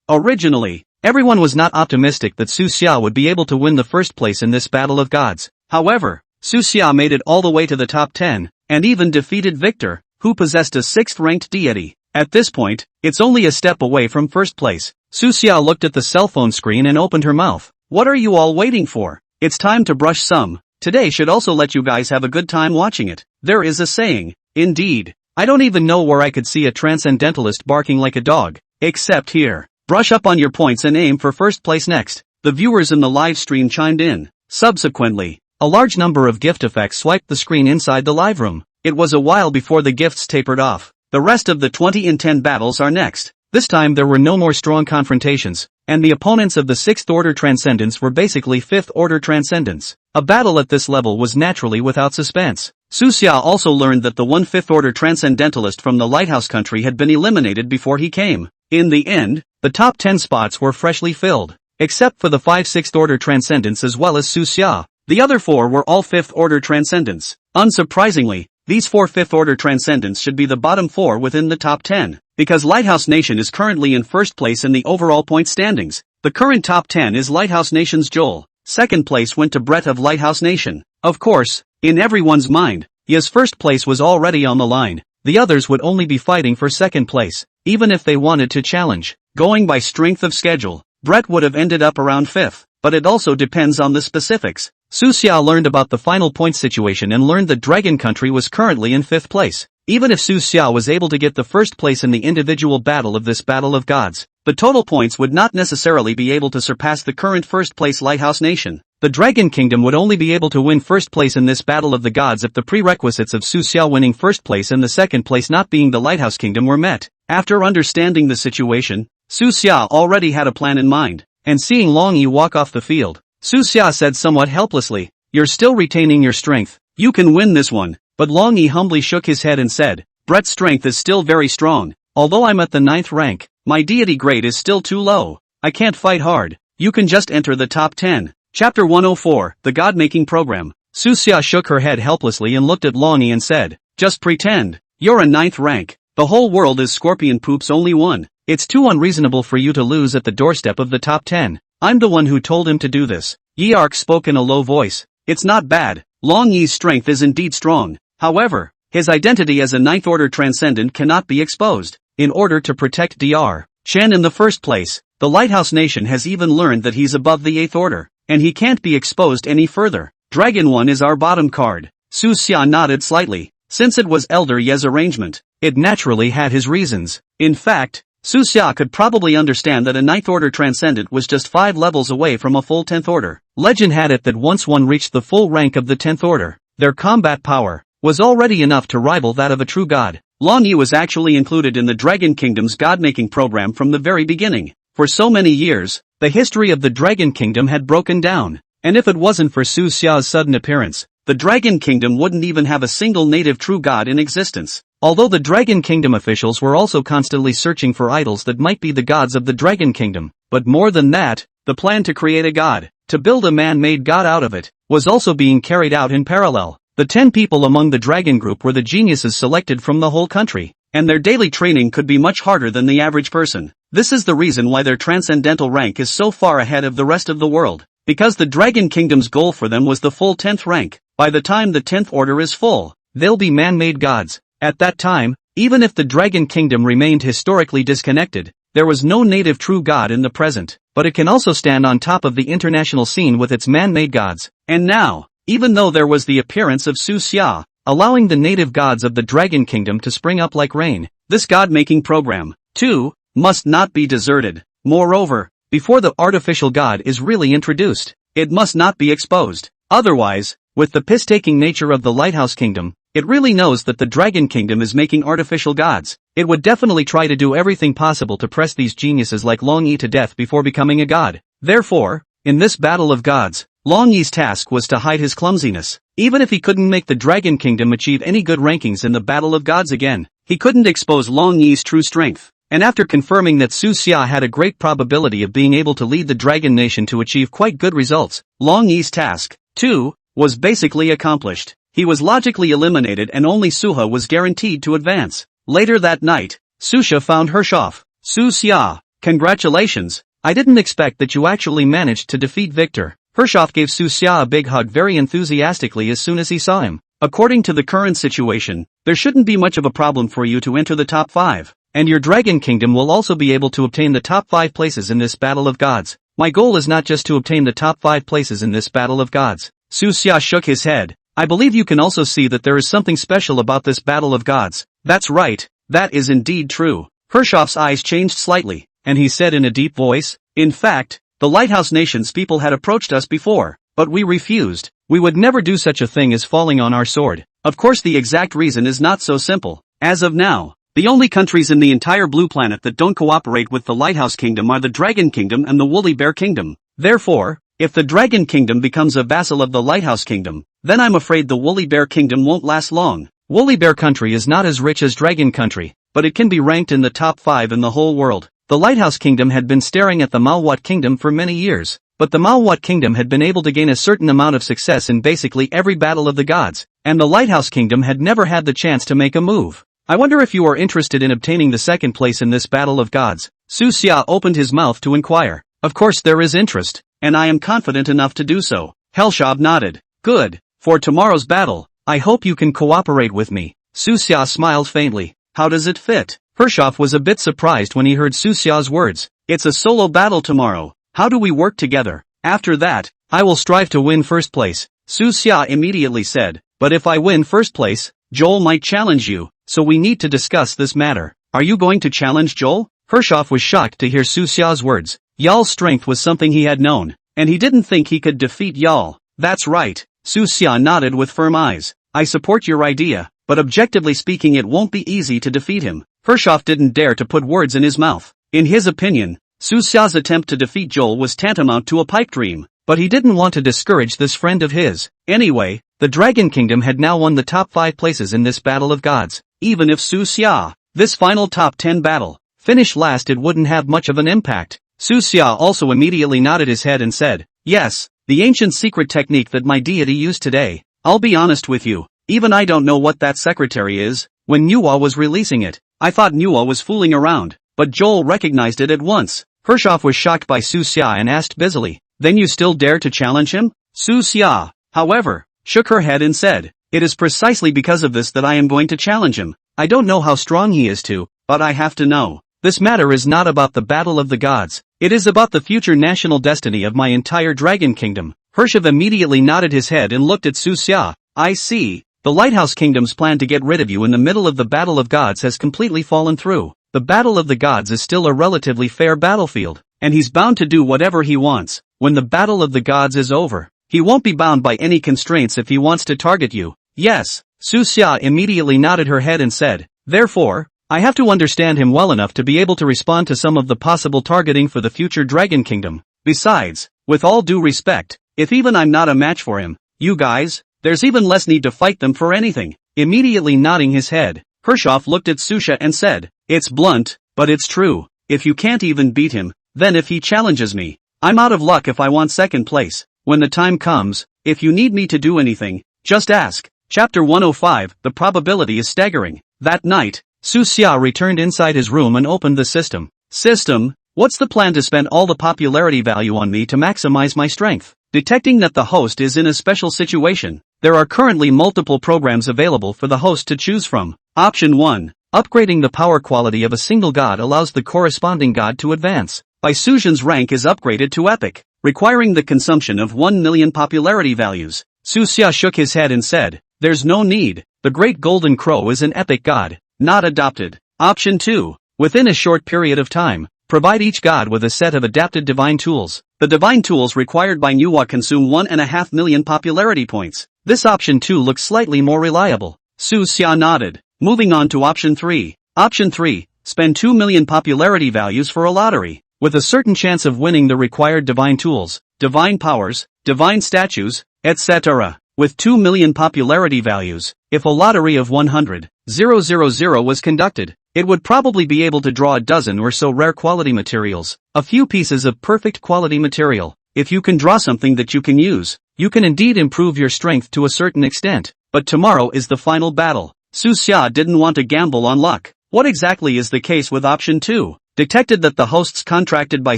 Originally, everyone was not optimistic that Susha would be able to win the first place in this battle of gods. However, Susha made it all the way to the top 10, and even defeated Victor, who possessed a 6th-ranked deity. At this point, it's only a step away from first place. Susha looked at the cell phone screen and opened her mouth. What are you all waiting for? It's time to brush some. Today should also let you guys have a good time watching it. There is a saying. Indeed. I don't even know where I could see a transcendentalist barking like a dog. Except here. Brush up on your points and aim for first place next. The viewers in the live stream chimed in. Subsequently, a large number of gift effects swiped the screen inside the live room. It was a while before the gifts tapered off. The rest of the 20 in 10 battles are next. This time there were no more strong confrontations, and the opponents of the 6th order transcendents were basically 5th order transcendents. A battle at this level was naturally without suspense. Susha also learned that the 1/5 order transcendentalist from the Lighthouse Country had been eliminated before he came. In the end, the top 10 spots were freshly filled, except for the 5 6th order transcendents as well as Susha. The other 4 were all 5th order transcendents. Unsurprisingly, these 4 5th order transcendents should be the bottom 4 within the top 10, because Lighthouse Nation is currently in first place in the overall point standings. The current top 10 is Lighthouse Nation's Joel. Second place went to Brett of Lighthouse Nation. Of course, in everyone's mind, Ya's first place was already on the line. The others would only be fighting for second place, even if they wanted to challenge. Going by strength of schedule, Brett would have ended up around 5th, but it also depends on the specifics. Susha learned about the final point situation and learned that Dragon Country was currently in 5th place. Even if Susha was able to get the first place in the individual battle of this Battle of Gods, the total points would not necessarily be able to surpass the current first place Lighthouse Nation. The Dragon Kingdom would only be able to win first place in this Battle of the Gods if the prerequisites of Susha winning first place and the second place not being the Lighthouse Kingdom were met. After understanding the situation, Susha already had a plan in mind, and seeing Long Yi walk off the field, Susha said somewhat helplessly, "You're still retaining your strength. You can win this one." But Long Yi humbly shook his head and said, "Brett's strength is still very strong. Although I'm at the 9th rank, my deity grade is still too low. I can't fight hard. You can just enter the top 10. Chapter 104, The God-Making Program. Susha shook her head helplessly and looked at Long Yi and said, "Just pretend. You're a 9th rank. The whole world is Scorpion Poop's only one. It's too unreasonable for you to lose at the doorstep of the top 10. I'm the one who told him to do this." Yeark spoke in a low voice. "It's not bad. Long Yi's strength is indeed strong. However, his identity as a 9th order transcendent cannot be exposed. In order to protect Dr. Chen in the first place, the Lighthouse Nation has even learned that he's above the 8th order, and he can't be exposed any further. Dragon 1 is our bottom card." Susha nodded slightly. Since it was Elder Ye's arrangement, it naturally had his reasons. In fact, Susha could probably understand that a 9th order transcendent was just 5 levels away from a full 10th order. Legend had it that once one reached the full rank of the 10th order, their combat power was already enough to rival that of a true god. Long Yi was actually included in the Dragon Kingdom's god-making program from the very beginning. For so many years, the history of the Dragon Kingdom had broken down, and if it wasn't for Susha's sudden appearance, the Dragon Kingdom wouldn't even have a single native true god in existence. Although the Dragon Kingdom officials were also constantly searching for idols that might be the gods of the Dragon Kingdom, but more than that, the plan to create a god, to build a man-made god out of it, was also being carried out in parallel. The 10 people among the Dragon Group were the geniuses selected from the whole country, and their daily training could be much harder than the average person. This is the reason why their transcendental rank is so far ahead of the rest of the world, because the Dragon Kingdom's goal for them was the full 10th rank. By the time the 10th order is full, they'll be man-made gods. At that time, even if the Dragon Kingdom remained historically disconnected, there was no native true god in the present, but it can also stand on top of the international scene with its man-made gods. And now, even though there was the appearance of Su Xia, allowing the native gods of the Dragon Kingdom to spring up like rain, this god-making program, too, must not be deserted. Moreover, before the artificial god is really introduced, it must not be exposed. Otherwise, with the piss-taking nature of the Lighthouse Kingdom, it really knows that the Dragon Kingdom is making artificial gods. It would definitely try to do everything possible to press these geniuses like Long Yi to death before becoming a god. Therefore, in this battle of gods, Long Yi's task was to hide his clumsiness. Even if he couldn't make the Dragon Kingdom achieve any good rankings in the battle of gods again, he couldn't expose Long Yi's true strength. And after confirming that Su Xia had a great probability of being able to lead the Dragon Nation to achieve quite good results, Long Yi's task, too, was basically accomplished. He was logically eliminated and only Suha was guaranteed to advance. Later that night, Susha found Hershoff. Su Xia, congratulations, I didn't expect that you actually managed to defeat Victor. Hershoff gave Su Xia a big hug very enthusiastically as soon as he saw him. According to the current situation, there shouldn't be much of a problem for you to enter the top 5. And your Dragon Kingdom will also be able to obtain the top 5 places in this battle of gods. My goal is not just to obtain the top 5 places in this battle of gods. Su Xia shook his head. I believe you can also see that there is something special about this battle of gods. That's right, that is indeed true. Hershoff's eyes changed slightly, and he said in a deep voice, in fact, the Lighthouse Nation's people had approached us before, but we refused. We would never do such a thing as falling on our sword. Of course the exact reason is not so simple. As of now, the only countries in the entire blue planet that don't cooperate with the Lighthouse Kingdom are the Dragon Kingdom and the Woolly Bear Kingdom. Therefore, if the Dragon Kingdom becomes a vassal of the Lighthouse Kingdom, then I'm afraid the Woolly Bear Kingdom won't last long. Woolly Bear Country is not as rich as Dragon Country, but it can be ranked in the top 5 in the whole world. The Lighthouse Kingdom had been staring at the Manhwa Kingdom for many years, but the Manhwa Kingdom had been able to gain a certain amount of success in basically every battle of the gods, and the Lighthouse Kingdom had never had the chance to make a move. I wonder if you are interested in obtaining the second place in this battle of gods. Su Xia opened his mouth to inquire. Of course there is interest, and I am confident enough to do so. Hershoff nodded. Good. For tomorrow's battle, I hope you can cooperate with me. Su Xia smiled faintly. How does it fit? Hershoff was a bit surprised when he heard Su Xia's words. It's a solo battle tomorrow. How do we work together? After that, I will strive to win first place. Su Xia immediately said. But if I win first place, Joel might challenge you, so we need to discuss this matter. Are you going to challenge Joel? Hershoff was shocked to hear Su Xia's words. Yal's strength was something he had known, and he didn't think he could defeat Yal. That's right. Su Xia nodded with firm eyes. I support your idea, but objectively speaking it won't be easy to defeat him. Hershoff didn't dare to put words in his mouth. In his opinion, Su Xia's attempt to defeat Joel was tantamount to a pipe dream, but he didn't want to discourage this friend of his. Anyway, the Dragon Kingdom had now won the top 5 places in this battle of gods. Even if Su Xia, this final top 10 battle, finished last, it wouldn't have much of an impact. Su Xia also immediately nodded his head and said, yes, the ancient secret technique that my deity used today. I'll be honest with you, even I don't know what that secretary is. When Nuwa was releasing it, I thought Nuwa was fooling around, but Joel recognized it at once. Hershoff was shocked by Su Xia and asked busily, then you still dare to challenge him? Su Xia, however, shook her head and said, it is precisely because of this that I am going to challenge him. I don't know how strong he is too, but I have to know. This matter is not about the battle of the gods. It is about the future national destiny of my entire Dragon Kingdom. Hershoff immediately nodded his head and looked at Su Xia. I see. The Lighthouse Kingdom's plan to get rid of you in the middle of the battle of gods has completely fallen through. The battle of the gods is still a relatively fair battlefield, and he's bound to do whatever he wants. When the battle of the gods is over, he won't be bound by any constraints if he wants to target you. Yes. Su Xia immediately nodded her head and said, therefore, I have to understand him well enough to be able to respond to some of the possible targeting for the future Dragon Kingdom. Besides, with all due respect, if even I'm not a match for him, you guys, there's even less need to fight them for anything. Immediately nodding his head, Hershoff looked at Susha and said, it's blunt, but it's true. If you can't even beat him, then if he challenges me, I'm out of luck if I want second place. When the time comes, if you need me to do anything, just ask. Chapter 105, the probability is staggering. That night, Su Xia returned inside his room and opened the system. System, what's the plan to spend all the popularity value on me to maximize my strength? Detecting that the host is in a special situation, there are currently multiple programs available for the host to choose from. Option 1. Upgrading the power quality of a single god allows the corresponding god to advance. Bai Sujin's rank is upgraded to epic, requiring the consumption of 1 million popularity values. Su Xia shook his head and said, "There's no need, the Great Golden Crow is an epic god, not adopted." Option 2. Within a short period of time, provide each god with a set of adapted divine tools. The divine tools required by Manhwa consume 1.5 million popularity points. This option 2 looks slightly more reliable. Su Xia nodded. Moving on to option 3. Option 3. Spend 2 million popularity values for a lottery. With a certain chance of winning the required divine tools, divine powers, divine statues, etc. With 2 million popularity values, if a lottery of 100,000 was conducted, it would probably be able to draw a dozen or so rare quality materials, a few pieces of perfect quality material. If you can draw something that you can use, you can indeed improve your strength to a certain extent. But tomorrow is the final battle. Su Xia didn't want to gamble on luck. What exactly is the case with option 2? Detected that the hosts contracted by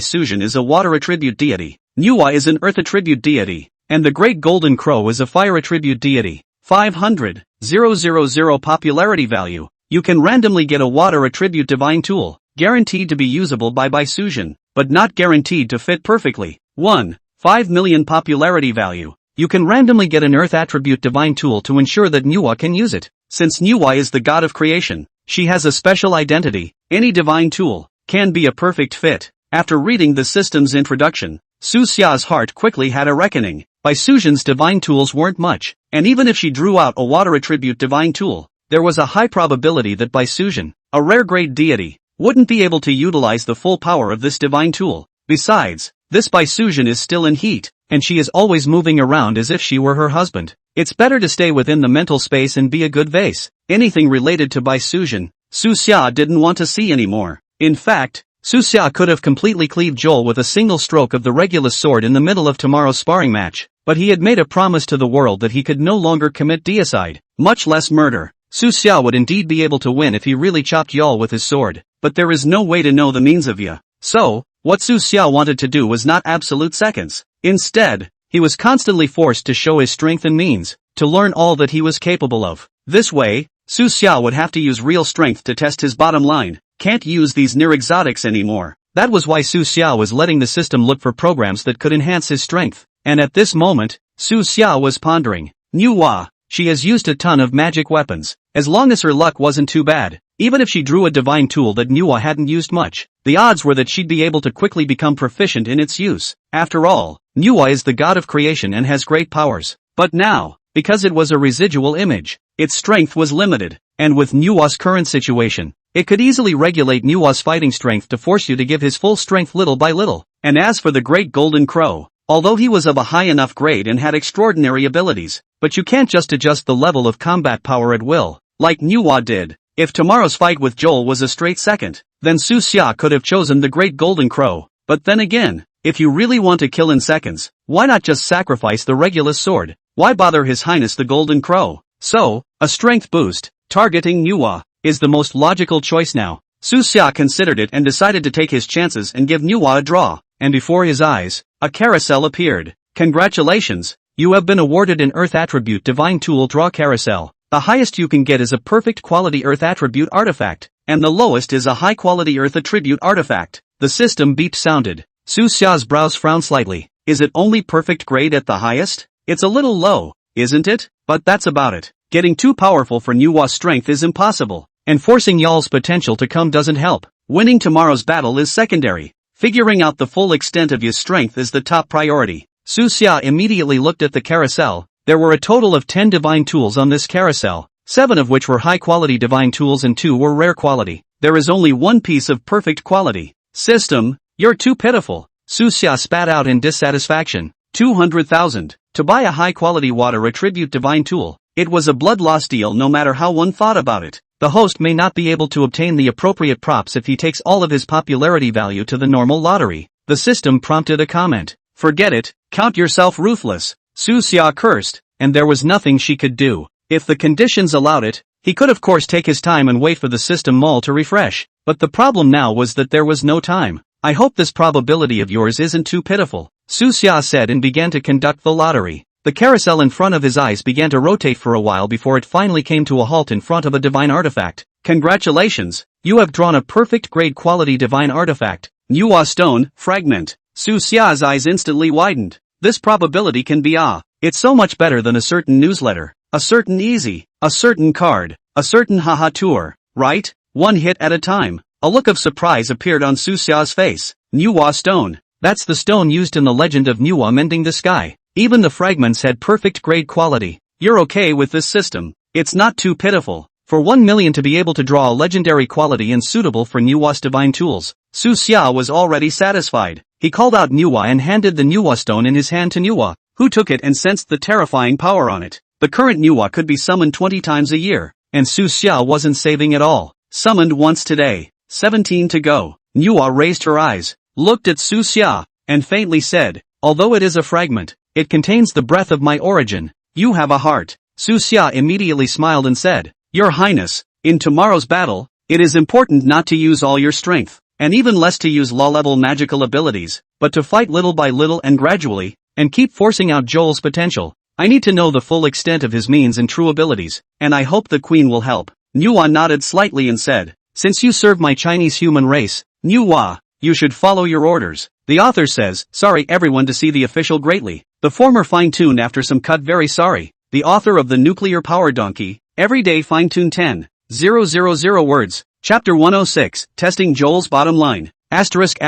Sujin is a water attribute deity, Manhwa is an earth attribute deity, and the Great Golden Crow is a fire attribute deity. 500,000 popularity value. You can randomly get a water attribute divine tool, guaranteed to be usable by Sujin, but not guaranteed to fit perfectly. 5 million popularity value. You can randomly get an earth attribute divine tool to ensure that Manhwa can use it. Since Manhwa is the god of creation, she has a special identity. Any divine tool can be a perfect fit. After reading the system's introduction, Su Xia's heart quickly had a reckoning. Bai Sujin's divine tools weren't much, and even if she drew out a water attribute divine tool, there was a high probability that Bai Sujin, a rare grade deity, wouldn't be able to utilize the full power of this divine tool. Besides, this Bai Sujin is still in heat, and she is always moving around as if she were her husband. It's better to stay within the mental space and be a good vase. Anything related to Bai Sujin, Su Xia didn't want to see anymore. In fact, Su Xia could have completely cleaved Joel with a single stroke of the Regulus sword in the middle of tomorrow's sparring match, but he had made a promise to the world that he could no longer commit deicide, much less murder. Su Xia would indeed be able to win if he really chopped Joel with his sword, but there is no way to know the means of ya. So, what Su Xia wanted to do was not absolute seconds. Instead, he was constantly forced to show his strength and means, to learn all that he was capable of. This way, Su Xia would have to use real strength to test his bottom line. Can't use these near exotics anymore. That was why Su Xia was letting the system look for programs that could enhance his strength. And at this moment, Su Xia was pondering. Manhwa, she has used a ton of magic weapons. As long as her luck wasn't too bad, even if she drew a divine tool that Manhwa hadn't used much, the odds were that she'd be able to quickly become proficient in its use. After all, Manhwa is the god of creation and has great powers. But now, because it was a residual image, its strength was limited, and with Manhwa's current situation, it could easily regulate Manhwa's fighting strength to force you to give his full strength little by little. And as for the Great Golden Crow, although he was of a high enough grade and had extraordinary abilities, but you can't just adjust the level of combat power at will, like Manhwa did. If tomorrow's fight with Joel was a straight second, then Su Xia could have chosen the Great Golden Crow. But then again, if you really want to kill in seconds, why not just sacrifice the Regulus sword? Why bother His Highness the Golden Crow? So, a strength boost, targeting Manhwa, is the most logical choice now. Su Xia considered it and decided to take his chances and give Manhwa a draw, and before his eyes, a carousel appeared. Congratulations, you have been awarded an Earth Attribute Divine Tool Draw Carousel. The highest you can get is a perfect quality Earth Attribute Artifact, and the lowest is a high quality Earth Attribute Artifact. The system beep sounded. Su Xia's brows frowned slightly. Is it only perfect grade at the highest? It's a little low, isn't it? But that's about it. Getting too powerful for Manhwa's strength is impossible, and forcing Y'all's potential to come doesn't help. Winning tomorrow's battle is secondary. Figuring out the full extent of his strength is the top priority. Su Xia immediately looked at the carousel. There were a total of 10 divine tools on this carousel, 7 of which were high-quality divine tools and 2 were rare quality. There is only one piece of perfect quality. System, you're too pitiful. Su Xia spat out in dissatisfaction. 200,000. To buy a high-quality water attribute divine tool, it was a blood loss deal no matter how one thought about it. The host may not be able to obtain the appropriate props if he takes all of his popularity value to the normal lottery. The system prompted a comment. Forget it, count yourself ruthless. Su Xia cursed, and there was nothing she could do. If the conditions allowed it, he could of course take his time and wait for the system mall to refresh. But the problem now was that there was no time. I hope this probability of yours isn't too pitiful, Su Xia said and began to conduct the lottery. The carousel in front of his eyes began to rotate for a while before it finally came to a halt in front of a divine artifact. Congratulations, you have drawn a perfect grade quality divine artifact, Manhwa stone, fragment. Su Xia's eyes instantly widened. This probability can be it's so much better than a certain newsletter, a certain easy, a certain card, a certain haha tour, right? One hit at a time. A look of surprise appeared on Su Xia's face. Manhwa stone. That's the stone used in the legend of Manhwa mending the sky. Even the fragments had perfect grade quality. You're okay with this system. It's not too pitiful. For 1 million to be able to draw a legendary quality and suitable for Manhwa's divine tools, Su Xia was already satisfied. He called out Manhwa and handed the Manhwa stone in his hand to Manhwa, who took it and sensed the terrifying power on it. The current Manhwa could be summoned 20 times a year, and Su Xia wasn't saving at all. Summoned once today. 17 to go. Manhwa raised her eyes, looked at Su Xia, and faintly said, although it is a fragment, it contains the breath of my origin. You have a heart. Su Xia immediately smiled and said, Your Highness, in tomorrow's battle, it is important not to use all your strength, and even less to use low-level magical abilities, but to fight little by little and gradually, and keep forcing out Joel's potential. I need to know the full extent of his means and true abilities, and I hope the Queen will help. Manhwa nodded slightly and said, Since you serve my Chinese human race, Manhwa, you should follow your orders. The author says, sorry everyone to see the official greatly. The former fine-tuned after some cut very sorry. The author of the Nuclear Power Donkey, Everyday Fine-Tune 10,000 words. Chapter 106, Testing Joel's Bottom Line. Asterisk.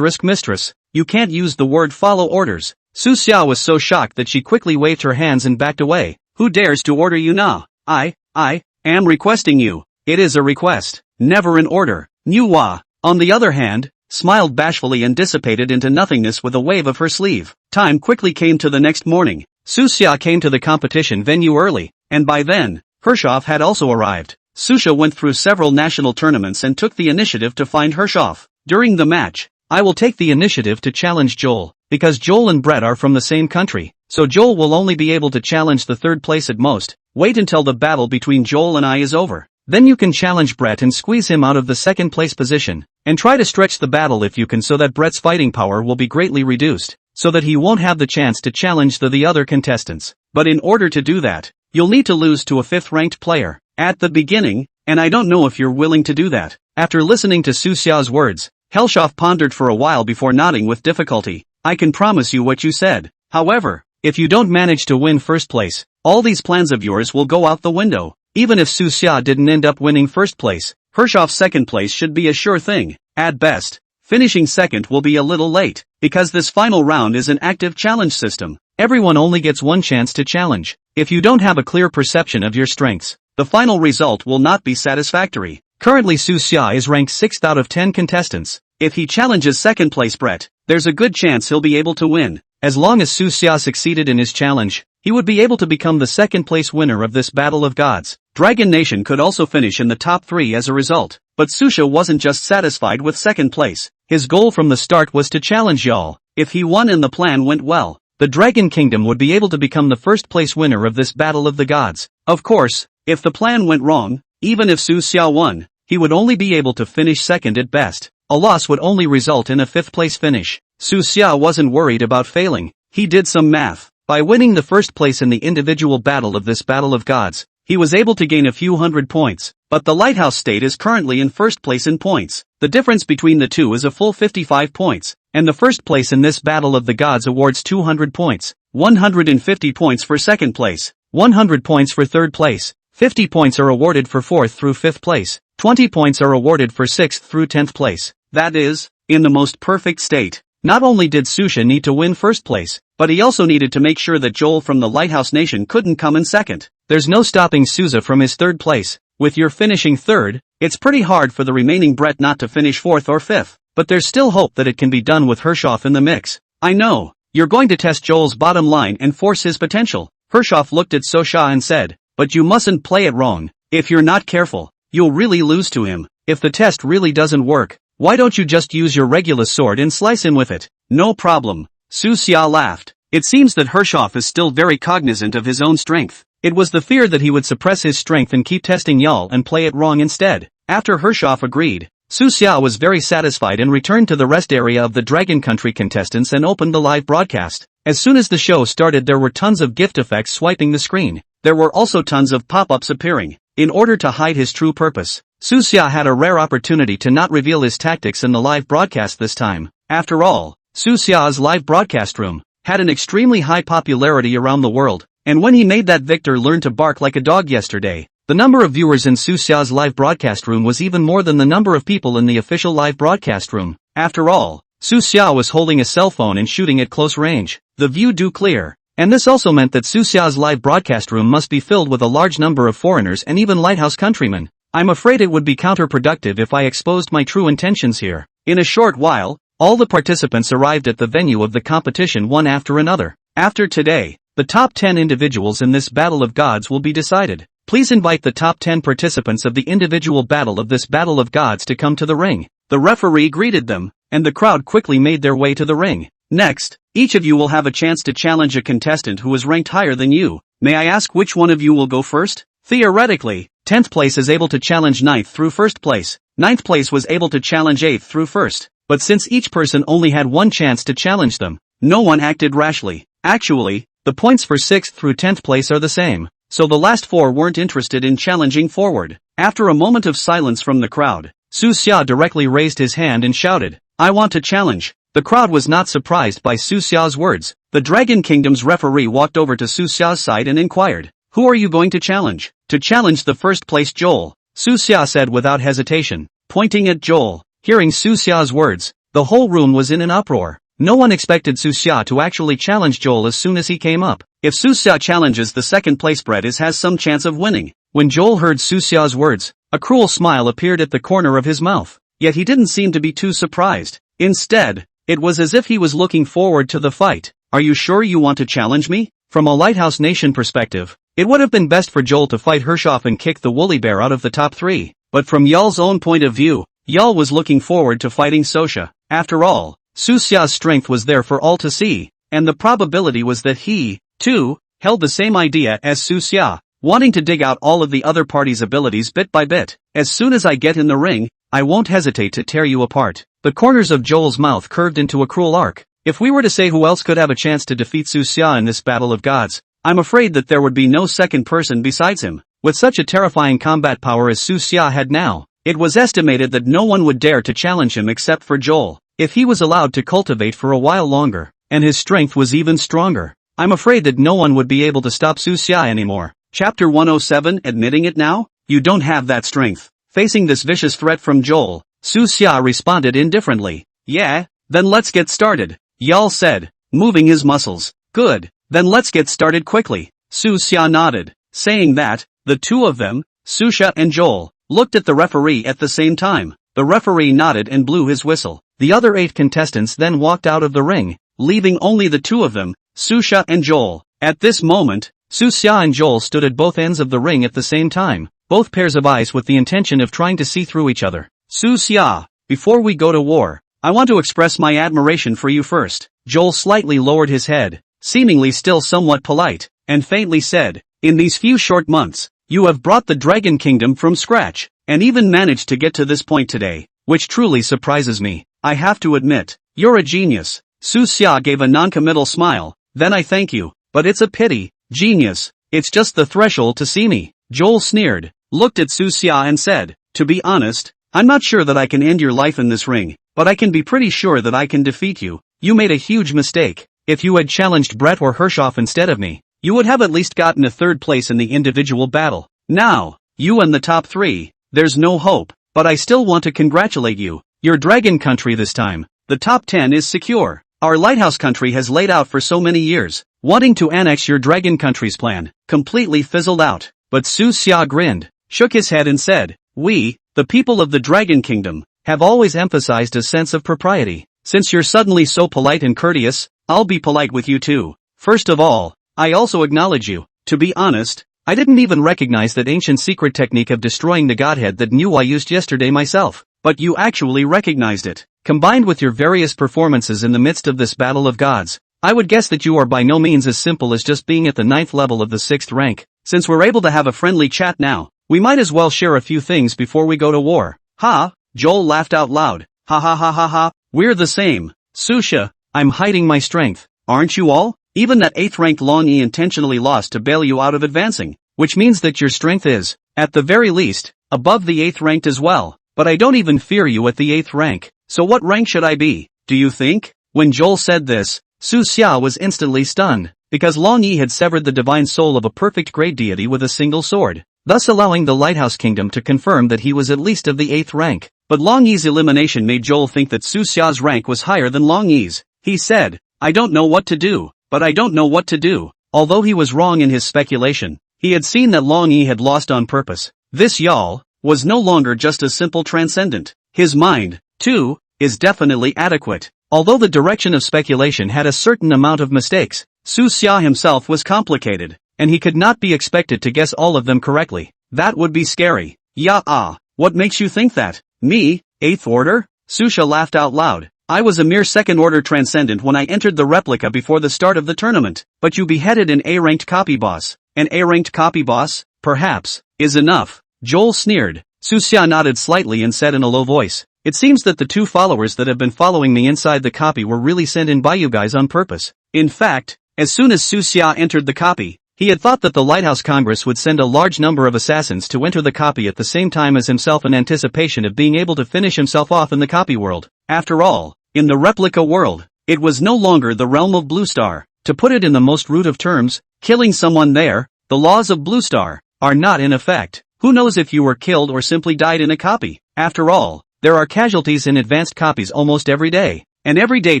Mistress, you can't use the word follow orders. Su Xia was so shocked that she quickly waved her hands and backed away. Who dares to order you now? I am requesting you. It is a request, never an order. Manhwa, on the other hand, smiled bashfully and dissipated into nothingness with a wave of her sleeve. Time quickly came to the next morning. Su Xia came to the competition venue early, and by then, Hershov had also arrived. Su Xia went through several national tournaments and took the initiative to find Hershov. During the match, I will take the initiative to challenge Joel, because Joel and Brett are from the same country, so Joel will only be able to challenge the third place at most. Wait until the battle between Joel and I is over. Then you can challenge Brett and squeeze him out of the second place position, and try to stretch the battle if you can so that Brett's fighting power will be greatly reduced, so that he won't have the chance to challenge the other contestants. But in order to do that, you'll need to lose to a 5th-ranked player at the beginning, and I don't know if you're willing to do that. After listening to Su Xia's words, Hershov pondered for a while before nodding with difficulty. I can promise you what you said. However, if you don't manage to win first place, all these plans of yours will go out the window. Even if Su Xia didn't end up winning first place, Hershov's second place should be a sure thing. At best, finishing second will be a little late, because this final round is an active challenge system. Everyone only gets one chance to challenge. If you don't have a clear perception of your strengths, the final result will not be satisfactory. Currently Su Xia is ranked 6th out of 10 contestants. If he challenges second place Brett, there's a good chance he'll be able to win. As long as Su Xia succeeded in his challenge, he would be able to become the second place winner of this Battle of Gods. Dragon Nation could also finish in the top 3 as a result. But Su Xia wasn't just satisfied with second place. His goal from the start was to challenge y'all. If he won and the plan went well, the Dragon Kingdom would be able to become the first place winner of this Battle of the Gods. Of course, if the plan went wrong, even if Su Xia won, he would only be able to finish second at best. A loss would only result in a 5th place finish. Su Xia wasn't worried about failing. He did some math. By winning the first place in the individual battle of this Battle of Gods, he was able to gain a few hundred points. But the Lighthouse State is currently in first place in points. The difference between the two is a full 55 points, and the first place in this Battle of the Gods awards 200 points, 150 points for second place, 100 points for third place, 50 points are awarded for 4th through 5th place, 20 points are awarded for 6th through 10th place. That is, in the most perfect state. Not only did Su Xia need to win first place, but he also needed to make sure that Joel from the Lighthouse Nation couldn't come in second. There's no stopping Su Xia from his third place. With your finishing third, it's pretty hard for the remaining Brett not to finish 4th or 5th, but there's still hope that it can be done with Hershov in the mix. I know, you're going to test Joel's bottom line and force his potential. Hershov looked at Su Xia and said, but you mustn't play it wrong. If you're not careful, you'll really lose to him. If the test really doesn't work, why don't you just use your regular sword and slice him with it? No problem. Su Xia laughed. It seems that Hershov is still very cognizant of his own strength. It was the fear that he would suppress his strength and keep testing y'all and play it wrong instead. After Hershov agreed, Su Xia was very satisfied and returned to the rest area of the Dragon Country contestants and opened the live broadcast. As soon as the show started there were tons of gift effects swiping the screen. There were also tons of pop-ups appearing. In order to hide his true purpose, Suxia had a rare opportunity to not reveal his tactics in the live broadcast this time. After all, Suxia's live broadcast room had an extremely high popularity around the world, and when he made that Victor learn to bark like a dog yesterday, the number of viewers in Suxia's live broadcast room was even more than the number of people in the official live broadcast room. After all, Suxia was holding a cell phone and shooting at close range. The view do clear. And this also meant that Suxia's live broadcast room must be filled with a large number of foreigners and even lighthouse countrymen. I'm afraid it would be counterproductive if I exposed my true intentions here. In a short while, all the participants arrived at the venue of the competition one after another. After today, the top 10 individuals in this Battle of Gods will be decided. Please invite the top 10 participants of the individual battle of this Battle of Gods to come to the ring. The referee greeted them, and the crowd quickly made their way to the ring. Next, each of you will have a chance to challenge a contestant who is ranked higher than you. May I ask which one of you will go first? Theoretically, 10th place is able to challenge 9th through 1st place. 9th place was able to challenge 8th through 1st. But since each person only had one chance to challenge them, no one acted rashly. Actually, the points for 6th through 10th place are the same. So the last 4 weren't interested in challenging forward. After a moment of silence from the crowd, Suxia directly raised his hand and shouted, "I want to challenge." The crowd was not surprised by Suxia's words. The Dragon Kingdom's referee walked over to Suxia's side and inquired, "Who are you going to challenge?" "To challenge the first place Joel," Suxia said without hesitation, pointing at Joel. Hearing Suxia's words, the whole room was in an uproar. No one expected Suxia to actually challenge Joel as soon as he came up. If Suxia challenges the second place, Brett has some chance of winning. When Joel heard Suxia's words, a cruel smile appeared at the corner of his mouth. Yet he didn't seem to be too surprised. Instead, it was as if he was looking forward to the fight. "Are you sure you want to challenge me?" From a Lighthouse Nation perspective, it would have been best for Joel to fight Hirschoff and kick the woolly bear out of the top 3. But from Yal's own point of view, Yal was looking forward to fighting Sosha. After all, Suxia's strength was there for all to see, and the probability was that he, too, held the same idea as Suxia, wanting to dig out all of the other party's abilities bit by bit. "As soon as I get in the ring, I won't hesitate to tear you apart." The corners of Joel's mouth curved into a cruel arc. If we were to say who else could have a chance to defeat Suxia in this Battle of Gods, I'm afraid that there would be no second person besides him. With such a terrifying combat power as Suxia had now, it was estimated that no one would dare to challenge him except for Joel. If he was allowed to cultivate for a while longer, and his strength was even stronger, I'm afraid that no one would be able to stop Suxia anymore. Chapter 107. Admitting it now? You don't have that strength. Facing this vicious threat from Joel, Suxia responded indifferently. "Yeah, then let's get started," Yal said, moving his muscles. "Good, then let's get started quickly." Suxia nodded. Saying that, the two of them, Susha and Joel, looked at the referee at the same time. The referee nodded and blew his whistle. The other 8 contestants then walked out of the ring, leaving only the two of them, Susha and Joel. At this moment, Suxia and Joel stood at both ends of the ring at the same time, both pairs of eyes with the intention of trying to see through each other. "Suxia, before we go to war, I want to express my admiration for you first." Joel slightly lowered his head, seemingly still somewhat polite, and faintly said, "In these few short months, you have brought the Dragon Kingdom from scratch, and even managed to get to this point today, which truly surprises me. I have to admit, you're a genius." Suxia gave a non-committal smile. "Then I thank you, but it's a pity. Genius, it's just the threshold to see me." Joel sneered, looked at Suxia and said, "To be honest, I'm not sure that I can end your life in this ring, but I can be pretty sure that I can defeat you. You made a huge mistake. If you had challenged Brett or Hirschoff instead of me, you would have at least gotten a 3rd place in the individual battle. Now, you and the top 3, there's no hope, but I still want to congratulate you. Your dragon country this time, the top 10 is secure. Our lighthouse country has laid out for so many years, wanting to annex your dragon country's plan, completely fizzled out." But Suxia grinned, shook his head and said, "We, the people of the Dragon Kingdom, have always emphasized a sense of propriety. Since you're suddenly so polite and courteous, I'll be polite with you too. First of all, I also acknowledge you. To be honest, I didn't even recognize that ancient secret technique of destroying the godhead that Manhwa used yesterday myself. But you actually recognized it. Combined with your various performances in the midst of this battle of gods, I would guess that you are by no means as simple as just being at the 9th level of the 6th rank. Since we're able to have a friendly chat now, we might as well share a few things before we go to war." "Ha!" Joel laughed out loud. "Ha ha ha ha ha, we're the same. Susha, I'm hiding my strength, aren't you all? Even that 8th ranked Long Yi intentionally lost to bail you out of advancing. which means that your strength is, at the very least, above the 8th ranked as well. But I don't even fear you at the 8th rank, so what rank should I be, do you think? When Joel said this, Su Xia was instantly stunned, because Long Yi had severed the divine soul of a perfect great deity with a single sword, thus allowing the Lighthouse Kingdom to confirm that he was at least of the 8th rank. But Long Yi's elimination made Joel think that Su Xia's rank was higher than Long Yi's. He said, I don't know what to do, but I don't know what to do. Although he was wrong in his speculation, he had seen that Long Yi had lost on purpose. This Yal was no longer just a simple transcendent. His mind, too, is definitely adequate. Although the direction of speculation had a certain amount of mistakes, Su Xia himself was complicated, and he could not be expected to guess all of them correctly. That would be scary. What makes you think that? Me, 8th order? Su Xia laughed out loud. I was a mere 2nd order transcendent when I entered the replica before the start of the tournament, but you beheaded an A-ranked copy boss. An A-ranked copy boss, perhaps, is enough. Joel sneered. Su Xia nodded slightly and said in a low voice, it seems that the 2 followers that have been following me inside the copy were really sent in by you guys on purpose. In fact, as soon as Su Xia entered the copy, he had thought that the Lighthouse Congress would send a large number of assassins to enter the copy at the same time as himself in anticipation of being able to finish himself off in the copy world. After all, in the replica world, it was no longer the realm of Blue Star. To put it in the most rude of terms, killing someone there, the laws of Blue Star, are not in effect. Who knows if you were killed or simply died in a copy? After all, there are casualties in advanced copies almost every day, and every day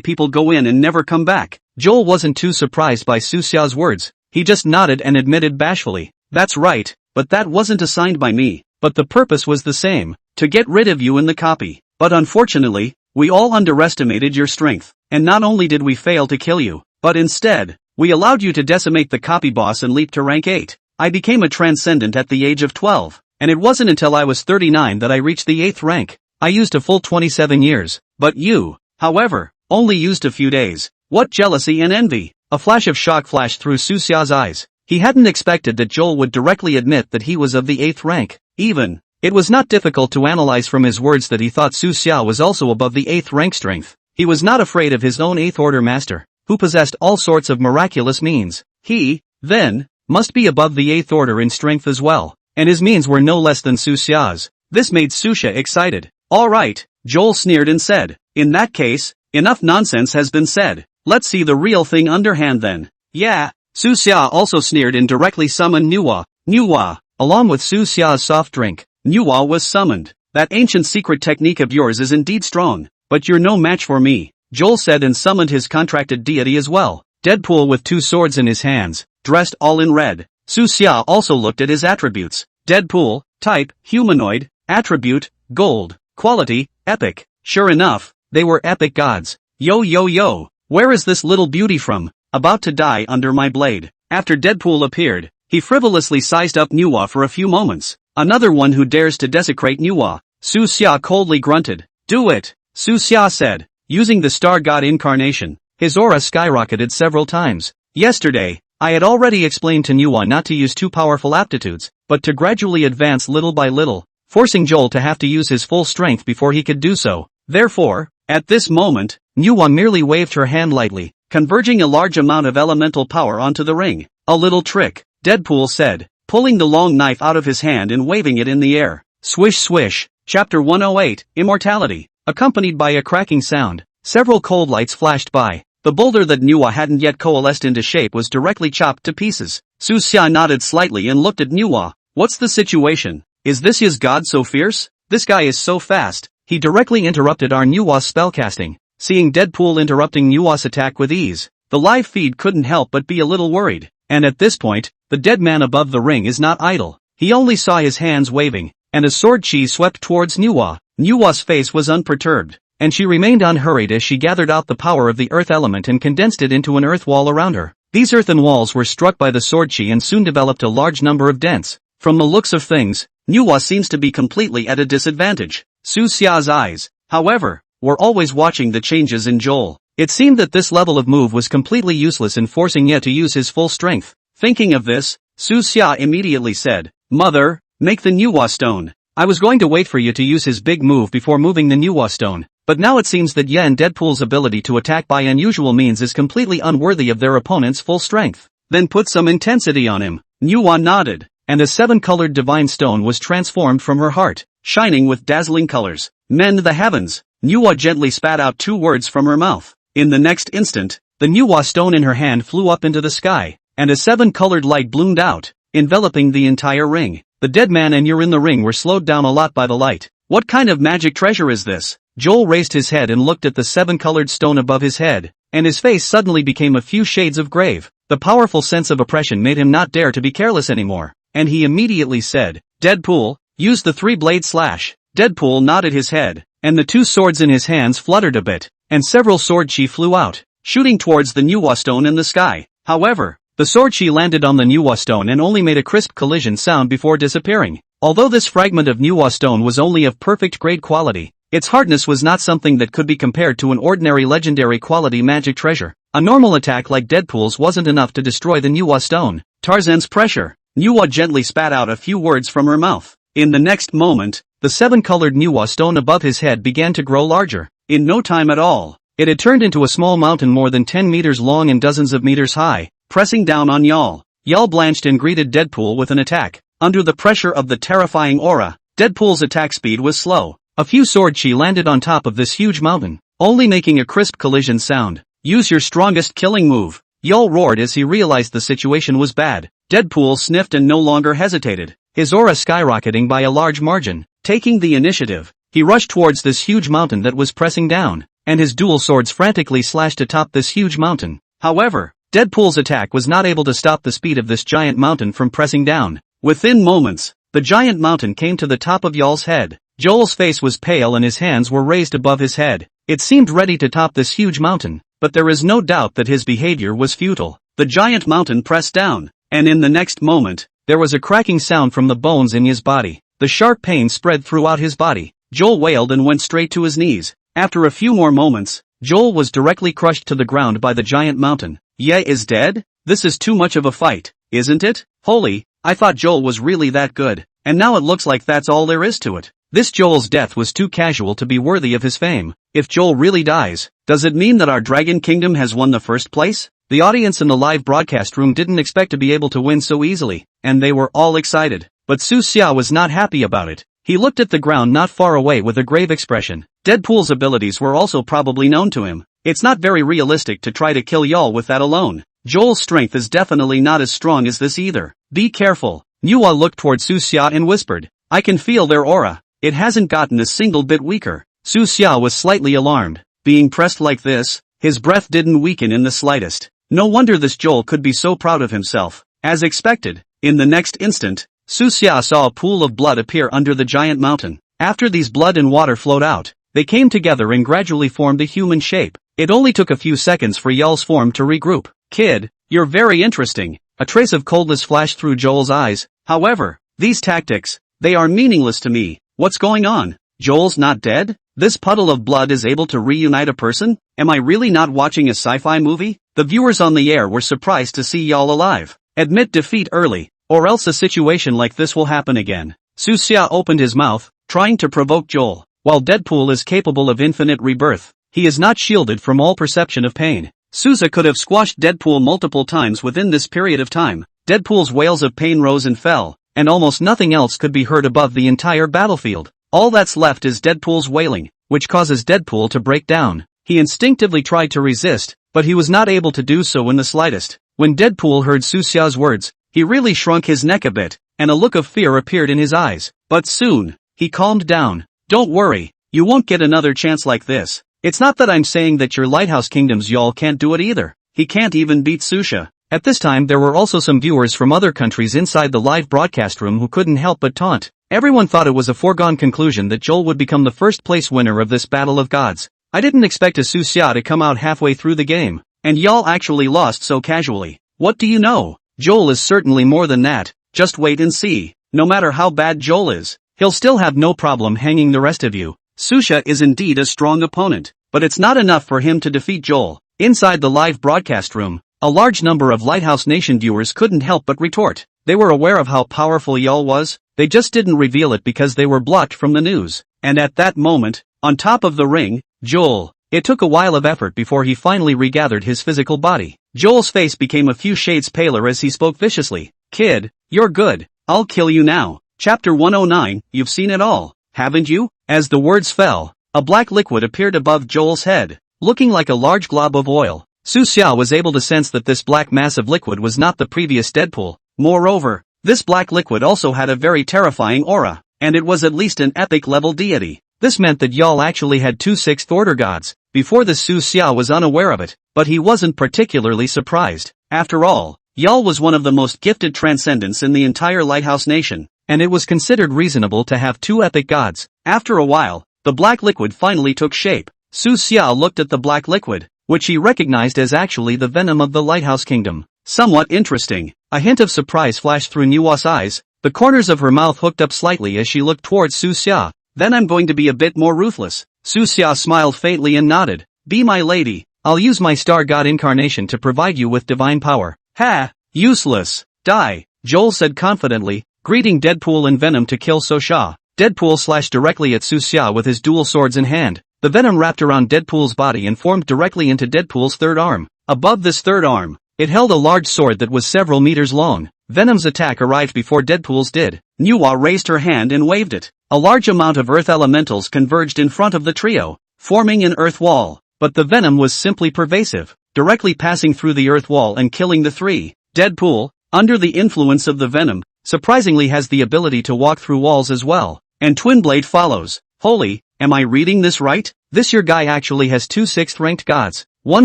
people go in and never come back. Joel wasn't too surprised by Su Xia's words. He just nodded and admitted bashfully, that's right, but that wasn't assigned by me. But the purpose was the same, to get rid of you in the copy. But unfortunately, we all underestimated your strength, and not only did we fail to kill you, but instead, we allowed you to decimate the copy boss and leap to rank 8. I became a transcendent at the age of 12, and it wasn't until I was 39 that I reached the 8th rank. I used a full 27 years, but you, however, only used a few days. What jealousy and envy! A flash of shock flashed through Su Xia's eyes. He hadn't expected that Joel would directly admit that he was of the 8th rank. Even, it was not difficult to analyze from his words that he thought Su Xia was also above the 8th rank strength. He was not afraid of his own 8th order master, who possessed all sorts of miraculous means. He, then, must be above the 8th order in strength as well, and his means were no less than Su Xia's. This made Su Xia excited. Alright, Joel sneered and said, in that case, enough nonsense has been said. Let's see the real thing underhand then. Yeah. Su Xia also sneered and directly summoned Nuwa. Nuwa, along with Su Xia's soft drink, Nuwa was summoned. That ancient secret technique of yours is indeed strong, but you're no match for me, Joel said and summoned his contracted deity as well. Deadpool with 2 swords in his hands, dressed all in red. Su Xia also looked at his attributes. Deadpool, type, humanoid, attribute, gold, quality, epic. Sure enough, they were epic gods. Yo yo yo. Where is this little beauty from? About to die under my blade. After Deadpool appeared, he frivolously sized up Nuwa for a few moments. Another one who dares to desecrate Nuwa. Su Xia coldly grunted. Do it, Su Xia said, using the star god incarnation. His aura skyrocketed several times. Yesterday, I had already explained to Nuwa not to use too powerful aptitudes, but to gradually advance little by little, forcing Joel to have to use his full strength before he could do so. Therefore, at this moment, Nuwa merely waved her hand lightly, converging a large amount of elemental power onto the ring. A little trick, Deadpool said, pulling the long knife out of his hand and waving it in the air. Swish swish. Chapter 108, Immortality. Accompanied by a cracking sound, several cold lights flashed by. The boulder that Nuwa hadn't yet coalesced into shape was directly chopped to pieces. Su Xia nodded slightly and looked at Nuwa. What's the situation? Is this his god so fierce? This guy is so fast. He directly interrupted our Nuwa's spellcasting. Seeing Deadpool interrupting Nuwa's attack with ease, the live feed couldn't help but be a little worried. And at this point, the dead man above the ring is not idle. He only saw his hands waving, and a sword chi swept towards Nuwa. Nuwa's face was unperturbed, and she remained unhurried as she gathered out the power of the earth element and condensed it into an earth wall around her. These earthen walls were struck by the sword chi and soon developed a large number of dents. From the looks of things, Nuwa seems to be completely at a disadvantage. Su Xia's eyes, however, were always watching the changes in Joel. It seemed that this level of move was completely useless in forcing Ye to use his full strength. Thinking of this, Su Xia immediately said, Mother, make the Nuwa stone. I was going to wait for you to use his big move before moving the Nuwa stone, but now it seems that Ye and Deadpool's ability to attack by unusual means is completely unworthy of their opponent's full strength. Then put some intensity on him. Nuwa nodded. and a 7-colored divine stone was transformed from her heart, shining with dazzling colors. "Mend the heavens." Manhwa gently spat out 2 words from her mouth. In the next instant, the Manhwa stone in her hand flew up into the sky, and a 7-colored light bloomed out, enveloping the entire ring. The dead man and you're in the ring were slowed down a lot by the light. What kind of magic treasure is this? Joel raised his head and looked at the 7-colored stone above his head, and his face suddenly became a few shades of grave. The powerful sense of oppression made him not dare to be careless anymore, and he immediately said, "Deadpool, use the 3-blade slash." Deadpool nodded his head, and the 2 swords in his hands fluttered a bit, and several sword chi flew out, shooting towards the Manhwa stone in the sky. However, the sword chi landed on the Manhwa stone and only made a crisp collision sound before disappearing. Although this fragment of Manhwa stone was only of perfect grade quality, its hardness was not something that could be compared to an ordinary legendary quality magic treasure. A normal attack like Deadpool's wasn't enough to destroy the Manhwa stone. Tarzan's pressure. Manhwa gently spat out a few words from her mouth. In the next moment, the 7-colored Manhwa stone above his head began to grow larger. In no time at all, it had turned into a small mountain more than 10 meters long and dozens of meters high, pressing down on Yal. Yal blanched and greeted Deadpool with an attack. Under the pressure of the terrifying aura, Deadpool's attack speed was slow. A few sword chi landed on top of this huge mountain, only making a crisp collision sound. "Use your strongest killing move." Yal roared as he realized the situation was bad. Deadpool sniffed and no longer hesitated, his aura skyrocketing by a large margin. Taking the initiative, he rushed towards this huge mountain that was pressing down, and his dual swords frantically slashed atop this huge mountain. However, Deadpool's attack was not able to stop the speed of this giant mountain from pressing down. Within moments, the giant mountain came to the top of Yal's head. Joel's face was pale and his hands were raised above his head. It seemed ready to top this huge mountain, but there is no doubt that his behavior was futile. The giant mountain pressed down, and in the next moment, there was a cracking sound from the bones in his body. The sharp pain spread throughout his body. Joel wailed and went straight to his knees. After a few more moments, Joel was directly crushed to the ground by the giant mountain. Ye is dead? This is too much of a fight, isn't it? Holy, I thought Joel was really that good, and now it looks like that's all there is to it. This Joel's death was too casual to be worthy of his fame. If Joel really dies, does it mean that our Dragon Kingdom has won the first place? The audience in the live broadcast room didn't expect to be able to win so easily, and they were all excited. But Su Xia was not happy about it. He looked at the ground not far away with a grave expression. Deadpool's abilities were also probably known to him. It's not very realistic to try to kill Yal with that alone. Joel's strength is definitely not as strong as this either. Be careful. Manhwa looked toward Su Xia and whispered, "I can feel their aura. It hasn't gotten a single bit weaker." Su Xia was slightly alarmed. Being pressed like this, his breath didn't weaken in the slightest. No wonder this Joel could be so proud of himself. As expected, in the next instant, Su Xia saw a pool of blood appear under the giant mountain. After these blood and water flowed out, they came together and gradually formed a human shape. It only took a few seconds for Yal's form to regroup. "Kid, you're very interesting." A trace of coldness flashed through Joel's eyes. "However, these tactics, they are meaningless to me. What's going on? Joel's not dead? This puddle of blood is able to reunite a person? Am I really not watching a sci-fi movie?" The viewers on the air were surprised to see Yal alive. Admit defeat early, or else a situation like this will happen again. Su Xia opened his mouth, trying to provoke Joel. While Deadpool is capable of infinite rebirth, he is not shielded from all perception of pain. Souza could have squashed Deadpool multiple times within this period of time. Deadpool's wails of pain rose and fell, and almost nothing else could be heard above the entire battlefield. All that's left is Deadpool's wailing, which causes Deadpool to break down. He instinctively tried to resist, but he was not able to do so in the slightest. When Deadpool heard Su Xia's words, he really shrunk his neck a bit, and a look of fear appeared in his eyes. But soon, he calmed down. "Don't worry, you won't get another chance like this. It's not that I'm saying that your Lighthouse Kingdom's Yal can't do it either. He can't even beat Susha." At this time there were also some viewers from other countries inside the live broadcast room who couldn't help but taunt. Everyone thought it was a foregone conclusion that Joel would become the first place winner of this battle of gods. I didn't expect a Su Xia to come out halfway through the game, and Yal actually lost so casually. What do you know? Joel is certainly more than that. Just wait and see. No matter how bad Joel is, he'll still have no problem hanging the rest of you. Susha is indeed a strong opponent, but it's not enough for him to defeat Joel. Inside the live broadcast room, a large number of Lighthouse Nation viewers couldn't help but retort. They were aware of how powerful Yal was, they just didn't reveal it because they were blocked from the news. And at that moment, on top of the ring, Joel. It took a while of effort before he finally regathered his physical body. Joel's face became a few shades paler as he spoke viciously. "Kid, you're good. I'll kill you now. Chapter 109, you've seen it all, haven't you? As the words fell, a black liquid appeared above Joel's head, looking like a large glob of oil. Su Xia was able to sense that this black mass of liquid was not the previous Deadpool. Moreover, this black liquid also had a very terrifying aura, and it was at least an epic level deity. This meant that Yal actually had two sixth order gods. Before this, Su Xia was unaware of it, but he wasn't particularly surprised. After all, Yal was one of the most gifted transcendents in the entire Lighthouse Nation, and it was considered reasonable to have two epic gods. After a while, the black liquid finally took shape. Su Xia looked at the black liquid, which he recognized as actually the venom of the Lighthouse Kingdom. Somewhat interesting. A hint of surprise flashed through Nuwa's eyes. The corners of her mouth hooked up slightly as she looked towards Su Xia. Then I'm going to be a bit more ruthless. Su Xia smiled faintly and nodded. Be my lady. I'll use my star god incarnation to provide you with divine power. Ha! Useless. Die. Joel said confidently, greeting Deadpool and Venom to kill Su Xia. Deadpool slashed directly at Su Xia with his dual swords in hand. The venom wrapped around Deadpool's body and formed directly into Deadpool's third arm. Above this third arm, it held a large sword that was several meters long. Venom's attack arrived before Deadpool's did. Nuwa raised her hand and waved it. A large amount of earth elementals converged in front of the trio, forming an earth wall. But the venom was simply pervasive, directly passing through the earth wall and killing the three. Deadpool, under the influence of the venom, surprisingly has the ability to walk through walls as well. And Twinblade follows. Holy, am I reading this right? This your guy actually has two 6th ranked gods. One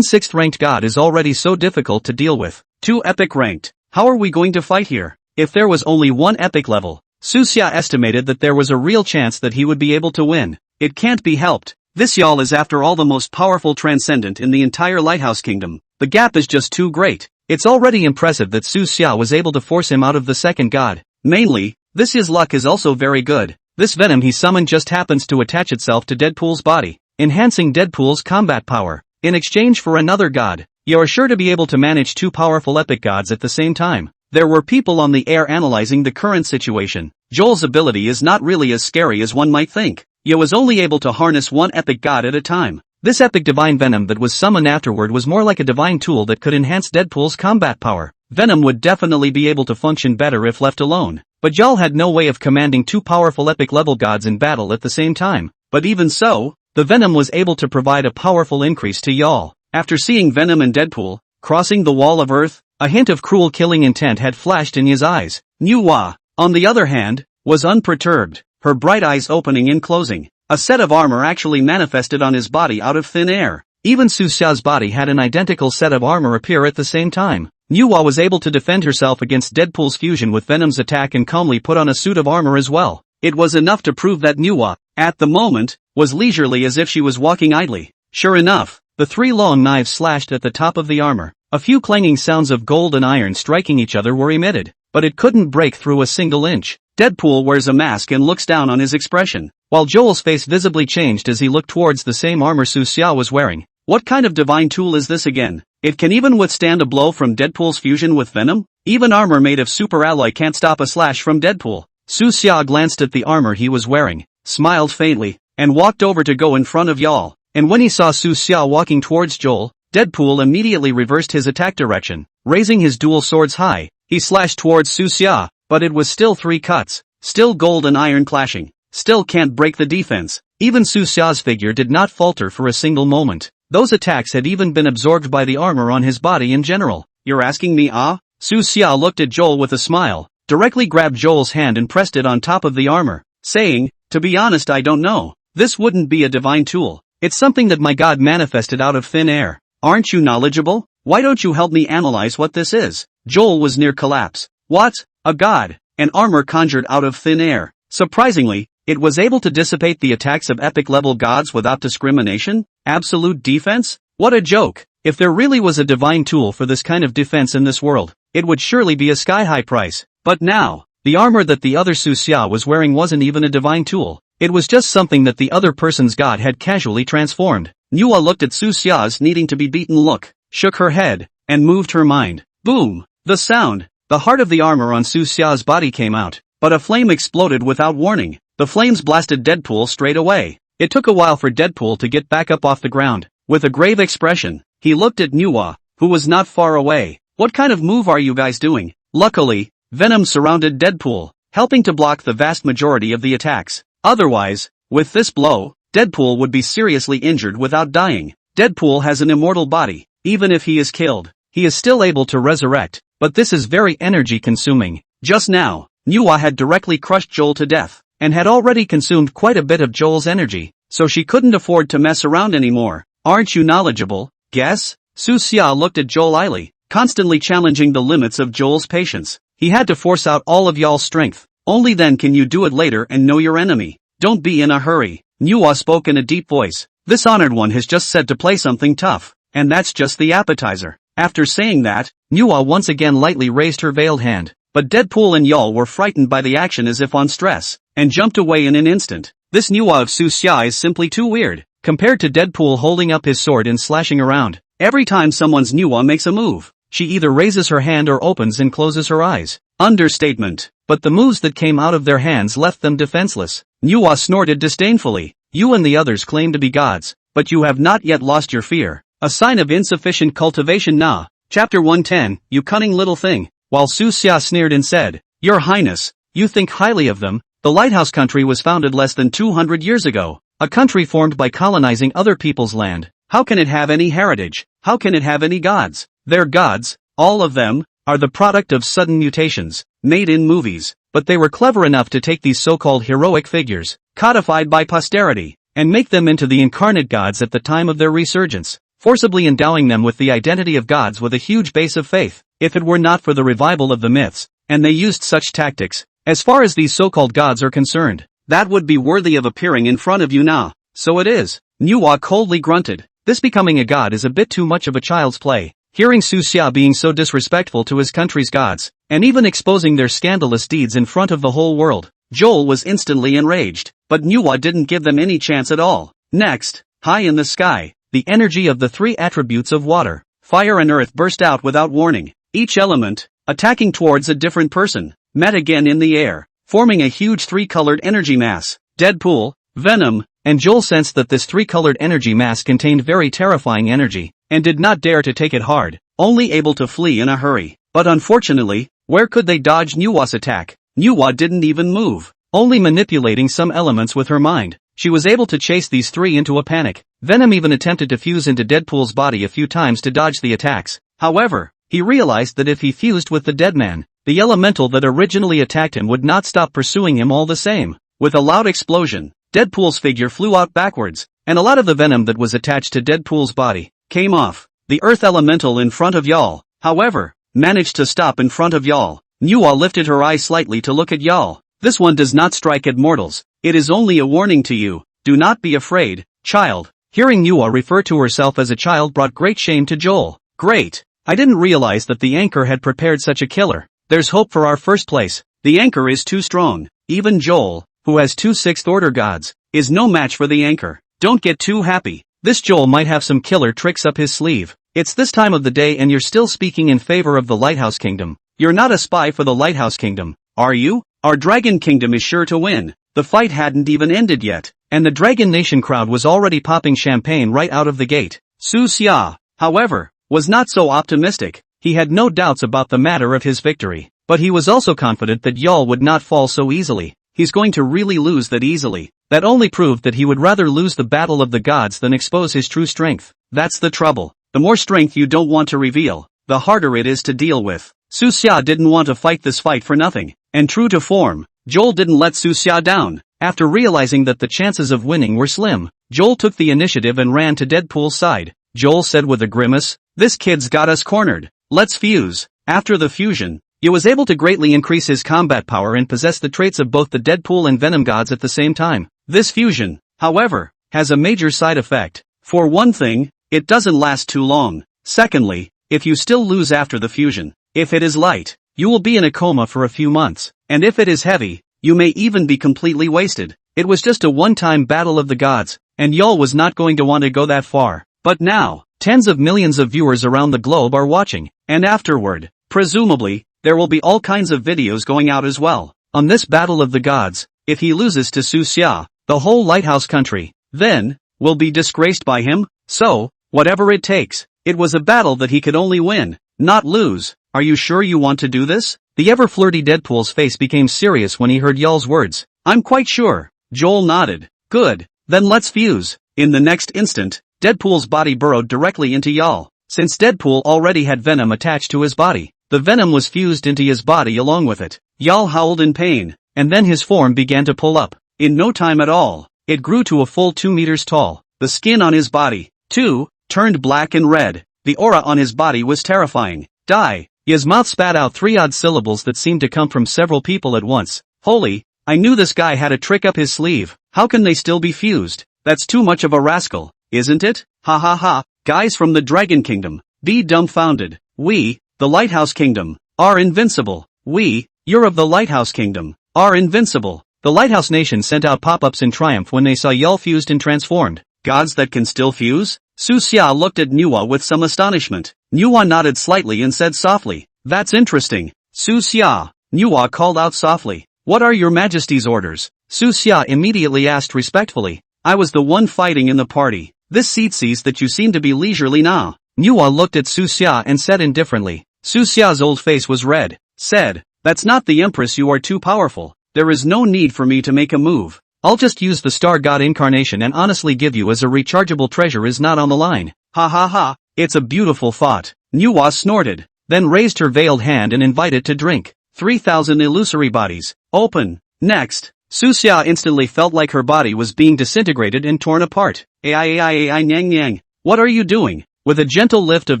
6th ranked god is already so difficult to deal with. Two epic ranked. How are we going to fight here? If there was only one epic level, Su Xia estimated that there was a real chance that he would be able to win. It can't be helped. This Yal is after all the most powerful transcendent in the entire Lighthouse Kingdom. The gap is just too great. It's already impressive that Su Xia was able to force him out of the second god. Mainly, his luck is also very good. This venom he summoned just happens to attach itself to Deadpool's body, enhancing Deadpool's combat power. In exchange for another god, you are sure to be able to manage two powerful epic gods at the same time. There were people on the air analyzing the current situation. Joel's ability is not really as scary as one might think. Yo was only able to harness one epic god at a time. This epic divine venom that was summoned afterward was more like a divine tool that could enhance Deadpool's combat power. Venom would definitely be able to function better if left alone. But Yal had no way of commanding two powerful epic level gods in battle at the same time. But even so, the venom was able to provide a powerful increase to Yal. After seeing Venom and Deadpool crossing the wall of Earth, a hint of cruel killing intent had flashed in his eyes. Nuwa, on the other hand, was unperturbed, her bright eyes opening and closing. A set of armor actually manifested on his body out of thin air. Even Su Xia's body had an identical set of armor appear at the same time. Nuwa was able to defend herself against Deadpool's fusion with Venom's attack and calmly put on a suit of armor as well. It was enough to prove that Nuwa, at the moment, was leisurely as if she was walking idly. Sure enough, the three long knives slashed at the top of the armor. A few clanging sounds of gold and iron striking each other were emitted, but it couldn't break through a single inch. Deadpool wears a mask and looks down on his expression, while Joel's face visibly changed as he looked towards the same armor Su Xia was wearing. What kind of divine tool is this again? It can even withstand a blow from Deadpool's fusion with Venom? Even armor made of super alloy can't stop a slash from Deadpool. Su Xia glanced at the armor he was wearing, smiled faintly, and walked over to go in front of Yal. And when he saw Su Xia walking towards Joel, Deadpool immediately reversed his attack direction. Raising his dual swords high, he slashed towards Su Xia, but it was still 3 cuts, still gold and iron clashing, still can't break the defense. Even Su Xia's figure did not falter for a single moment. Those attacks had even been absorbed by the armor on his body in general. You're asking me, ah? Su Xia looked at Joel with a smile, directly grabbed Joel's hand and pressed it on top of the armor, saying, to be honest, I don't know. This wouldn't be a divine tool. It's something that my god manifested out of thin air. Aren't you knowledgeable? Why don't you help me analyze what this is? Joel was near collapse. What? A god? An armor conjured out of thin air. Surprisingly, it was able to dissipate the attacks of epic level gods without discrimination? Absolute defense? What a joke. If there really was a divine tool for this kind of defense in this world, it would surely be a sky-high price. But now, the armor that the other Su Xia was wearing wasn't even a divine tool. It was just something that the other person's god had casually transformed. Nuwa looked at Su Xia's needing to be beaten look, shook her head, and moved her mind. Boom! The sound, the heart of the armor on Su Xia's body came out, but a flame exploded without warning. The flames blasted Deadpool straight away. It took a while for Deadpool to get back up off the ground. With a grave expression, he looked at Nuwa, who was not far away. What kind of move are you guys doing? Luckily, Venom surrounded Deadpool, helping to block the vast majority of the attacks. Otherwise, with this blow, Deadpool would be seriously injured without dying. Deadpool has an immortal body. Even if he is killed, he is still able to resurrect, but this is very energy consuming. Just now, Manhwa had directly crushed Joel to death, and had already consumed quite a bit of Joel's energy, so she couldn't afford to mess around anymore. Aren't you knowledgeable? Guess? Su Xia looked at Joel idly, constantly challenging the limits of Joel's patience. He had to force out all of y'all's strength. Only then can you do it later and know your enemy. Don't be in a hurry. Manhwa spoke in a deep voice. This honored one has just said to play something tough, and that's just the appetizer. After saying that, Manhwa once again lightly raised her veiled hand, but Deadpool and Y'all were frightened by the action as if on stress, and jumped away in an instant. This Manhwa of Su Xia is simply too weird, compared to Deadpool holding up his sword and slashing around. Every time someone's Manhwa makes a move, she either raises her hand or opens and closes her eyes. Understatement. But the moves that came out of their hands left them defenseless. Manhwa snorted disdainfully. You and the others claim to be gods, but you have not yet lost your fear. A sign of insufficient cultivation. Nah. Chapter 110, you cunning little thing. While Su Xia sneered and said, Your Highness, you think highly of them. The Lighthouse Country was founded less than 200 years ago. A country formed by colonizing other people's land. How can it have any heritage? How can it have any gods? Their gods, all of them, are the product of sudden mutations, made in movies. But they were clever enough to take these so-called heroic figures, codified by posterity, and make them into the incarnate gods at the time of their resurgence, forcibly endowing them with the identity of gods with a huge base of faith. If it were not for the revival of the myths, and they used such tactics, as far as these so-called gods are concerned, that would be worthy of appearing in front of you now. So it is. Manhwa coldly grunted. This becoming a god is a bit too much of a child's play. Hearing Su Xia being so disrespectful to his country's gods, and even exposing their scandalous deeds in front of the whole world, Joel was instantly enraged, but Manhwa didn't give them any chance at all. Next, high in the sky, the energy of the three attributes of water, fire and earth burst out without warning. Each element, attacking towards a different person, met again in the air, forming a huge three-colored energy mass. Deadpool, Venom, and Joel sensed that this three-colored energy mass contained very terrifying energy, and did not dare to take it hard, only able to flee in a hurry. But unfortunately, where could they dodge Manhwa's attack? Manhwa didn't even move, only manipulating some elements with her mind. She was able to chase these three into a panic. Venom even attempted to fuse into Deadpool's body a few times to dodge the attacks. However, he realized that if he fused with the dead man, the elemental that originally attacked him would not stop pursuing him all the same. With a loud explosion, Deadpool's figure flew out backwards, and a lot of the venom that was attached to Deadpool's body came off. The earth elemental in front of Y'all, however, managed to stop in front of Y'all. Manhwa lifted her eyes slightly to look at Y'all. This one does not strike at mortals. It is only a warning to you. Do not be afraid, child. Hearing Manhwa refer to herself as a child brought great shame to Joel. Great. I didn't realize that the anchor had prepared such a killer. There's hope for our first place. The anchor is too strong. Even Joel, who has 2 sixth-order gods, is no match for the anchor. Don't get too happy. This Joel might have some killer tricks up his sleeve. It's this time of the day and you're still speaking in favor of the Lighthouse Kingdom. You're not a spy for the Lighthouse Kingdom, are you? Our Dragon Kingdom is sure to win. The fight hadn't even ended yet, and the Dragon Nation crowd was already popping champagne right out of the gate. Su Xia, however, was not so optimistic. He had no doubts about the matter of his victory, but he was also confident that Y'all would not fall so easily. He's going to really lose that easily. That only proved that he would rather lose the battle of the gods than expose his true strength. That's the trouble. The more strength you don't want to reveal, the harder it is to deal with. Su Xia didn't want to fight this fight for nothing, and true to form, Joel didn't let Su Xia down. After realizing that the chances of winning were slim, Joel took the initiative and ran to Deadpool's side. Joel said with a grimace, "This kid's got us cornered. Let's fuse." After the fusion, he was able to greatly increase his combat power and possess the traits of both the Deadpool and Venom gods at the same time. This fusion, however, has a major side effect. For one thing, it doesn't last too long. Secondly, if you still lose after the fusion, if it is light, you will be in a coma for a few months, and if it is heavy, you may even be completely wasted. It was just a one-time battle of the gods, and Y'all was not going to want to go that far. But now, tens of millions of viewers around the globe are watching, and afterward, presumably, there will be all kinds of videos going out as well. On this battle of the gods, if he loses to Su Xia, the whole Lighthouse Country, then, will be disgraced by him. So, whatever it takes, it was a battle that he could only win, not lose. Are you sure you want to do this? The ever-flirty Deadpool's face became serious when he heard Yal's words. I'm quite sure. Joel nodded. Good. Then let's fuse. In the next instant, Deadpool's body burrowed directly into Yal. Since Deadpool already had venom attached to his body, the venom was fused into his body along with it. Yal howled in pain, and then his form began to pull up. In no time at all, it grew to a full 2 meters tall. The skin on his body, too, turned black and red. The aura on his body was terrifying. Die. His mouth spat out 3 odd syllables that seemed to come from several people at once. Holy, I knew this guy had a trick up his sleeve. How can they still be fused? That's too much of a rascal, isn't it? Ha ha ha. Guys from the Dragon Kingdom, be dumbfounded. We, the Lighthouse Kingdom, are invincible. We, you're of the Lighthouse Kingdom, are invincible. The Lighthouse Nation sent out pop-ups in triumph when they saw Yal fused and transformed. Gods that can still fuse? Su Xia looked at Nuwa with some astonishment. Nuwa nodded slightly and said softly, that's interesting. Su Xia, Nuwa called out softly. What are your majesty's orders? Su Xia immediately asked respectfully. I was the one fighting in the party. This seat sees that you seem to be leisurely now. Nuwa looked at Su Xia and said indifferently. Su Xia's old face was red. Said, that's not the Empress, you are too powerful. There is no need for me to make a move. I'll just use the Star God incarnation and honestly give you as a rechargeable treasure is not on the line. Ha ha ha, it's a beautiful thought. Nuwa snorted, then raised her veiled hand and invited to drink. 3,000 illusory bodies. Open. Next, Su Xia instantly felt like her body was being disintegrated and torn apart. Ai nyang nyang. What are you doing? With a gentle lift of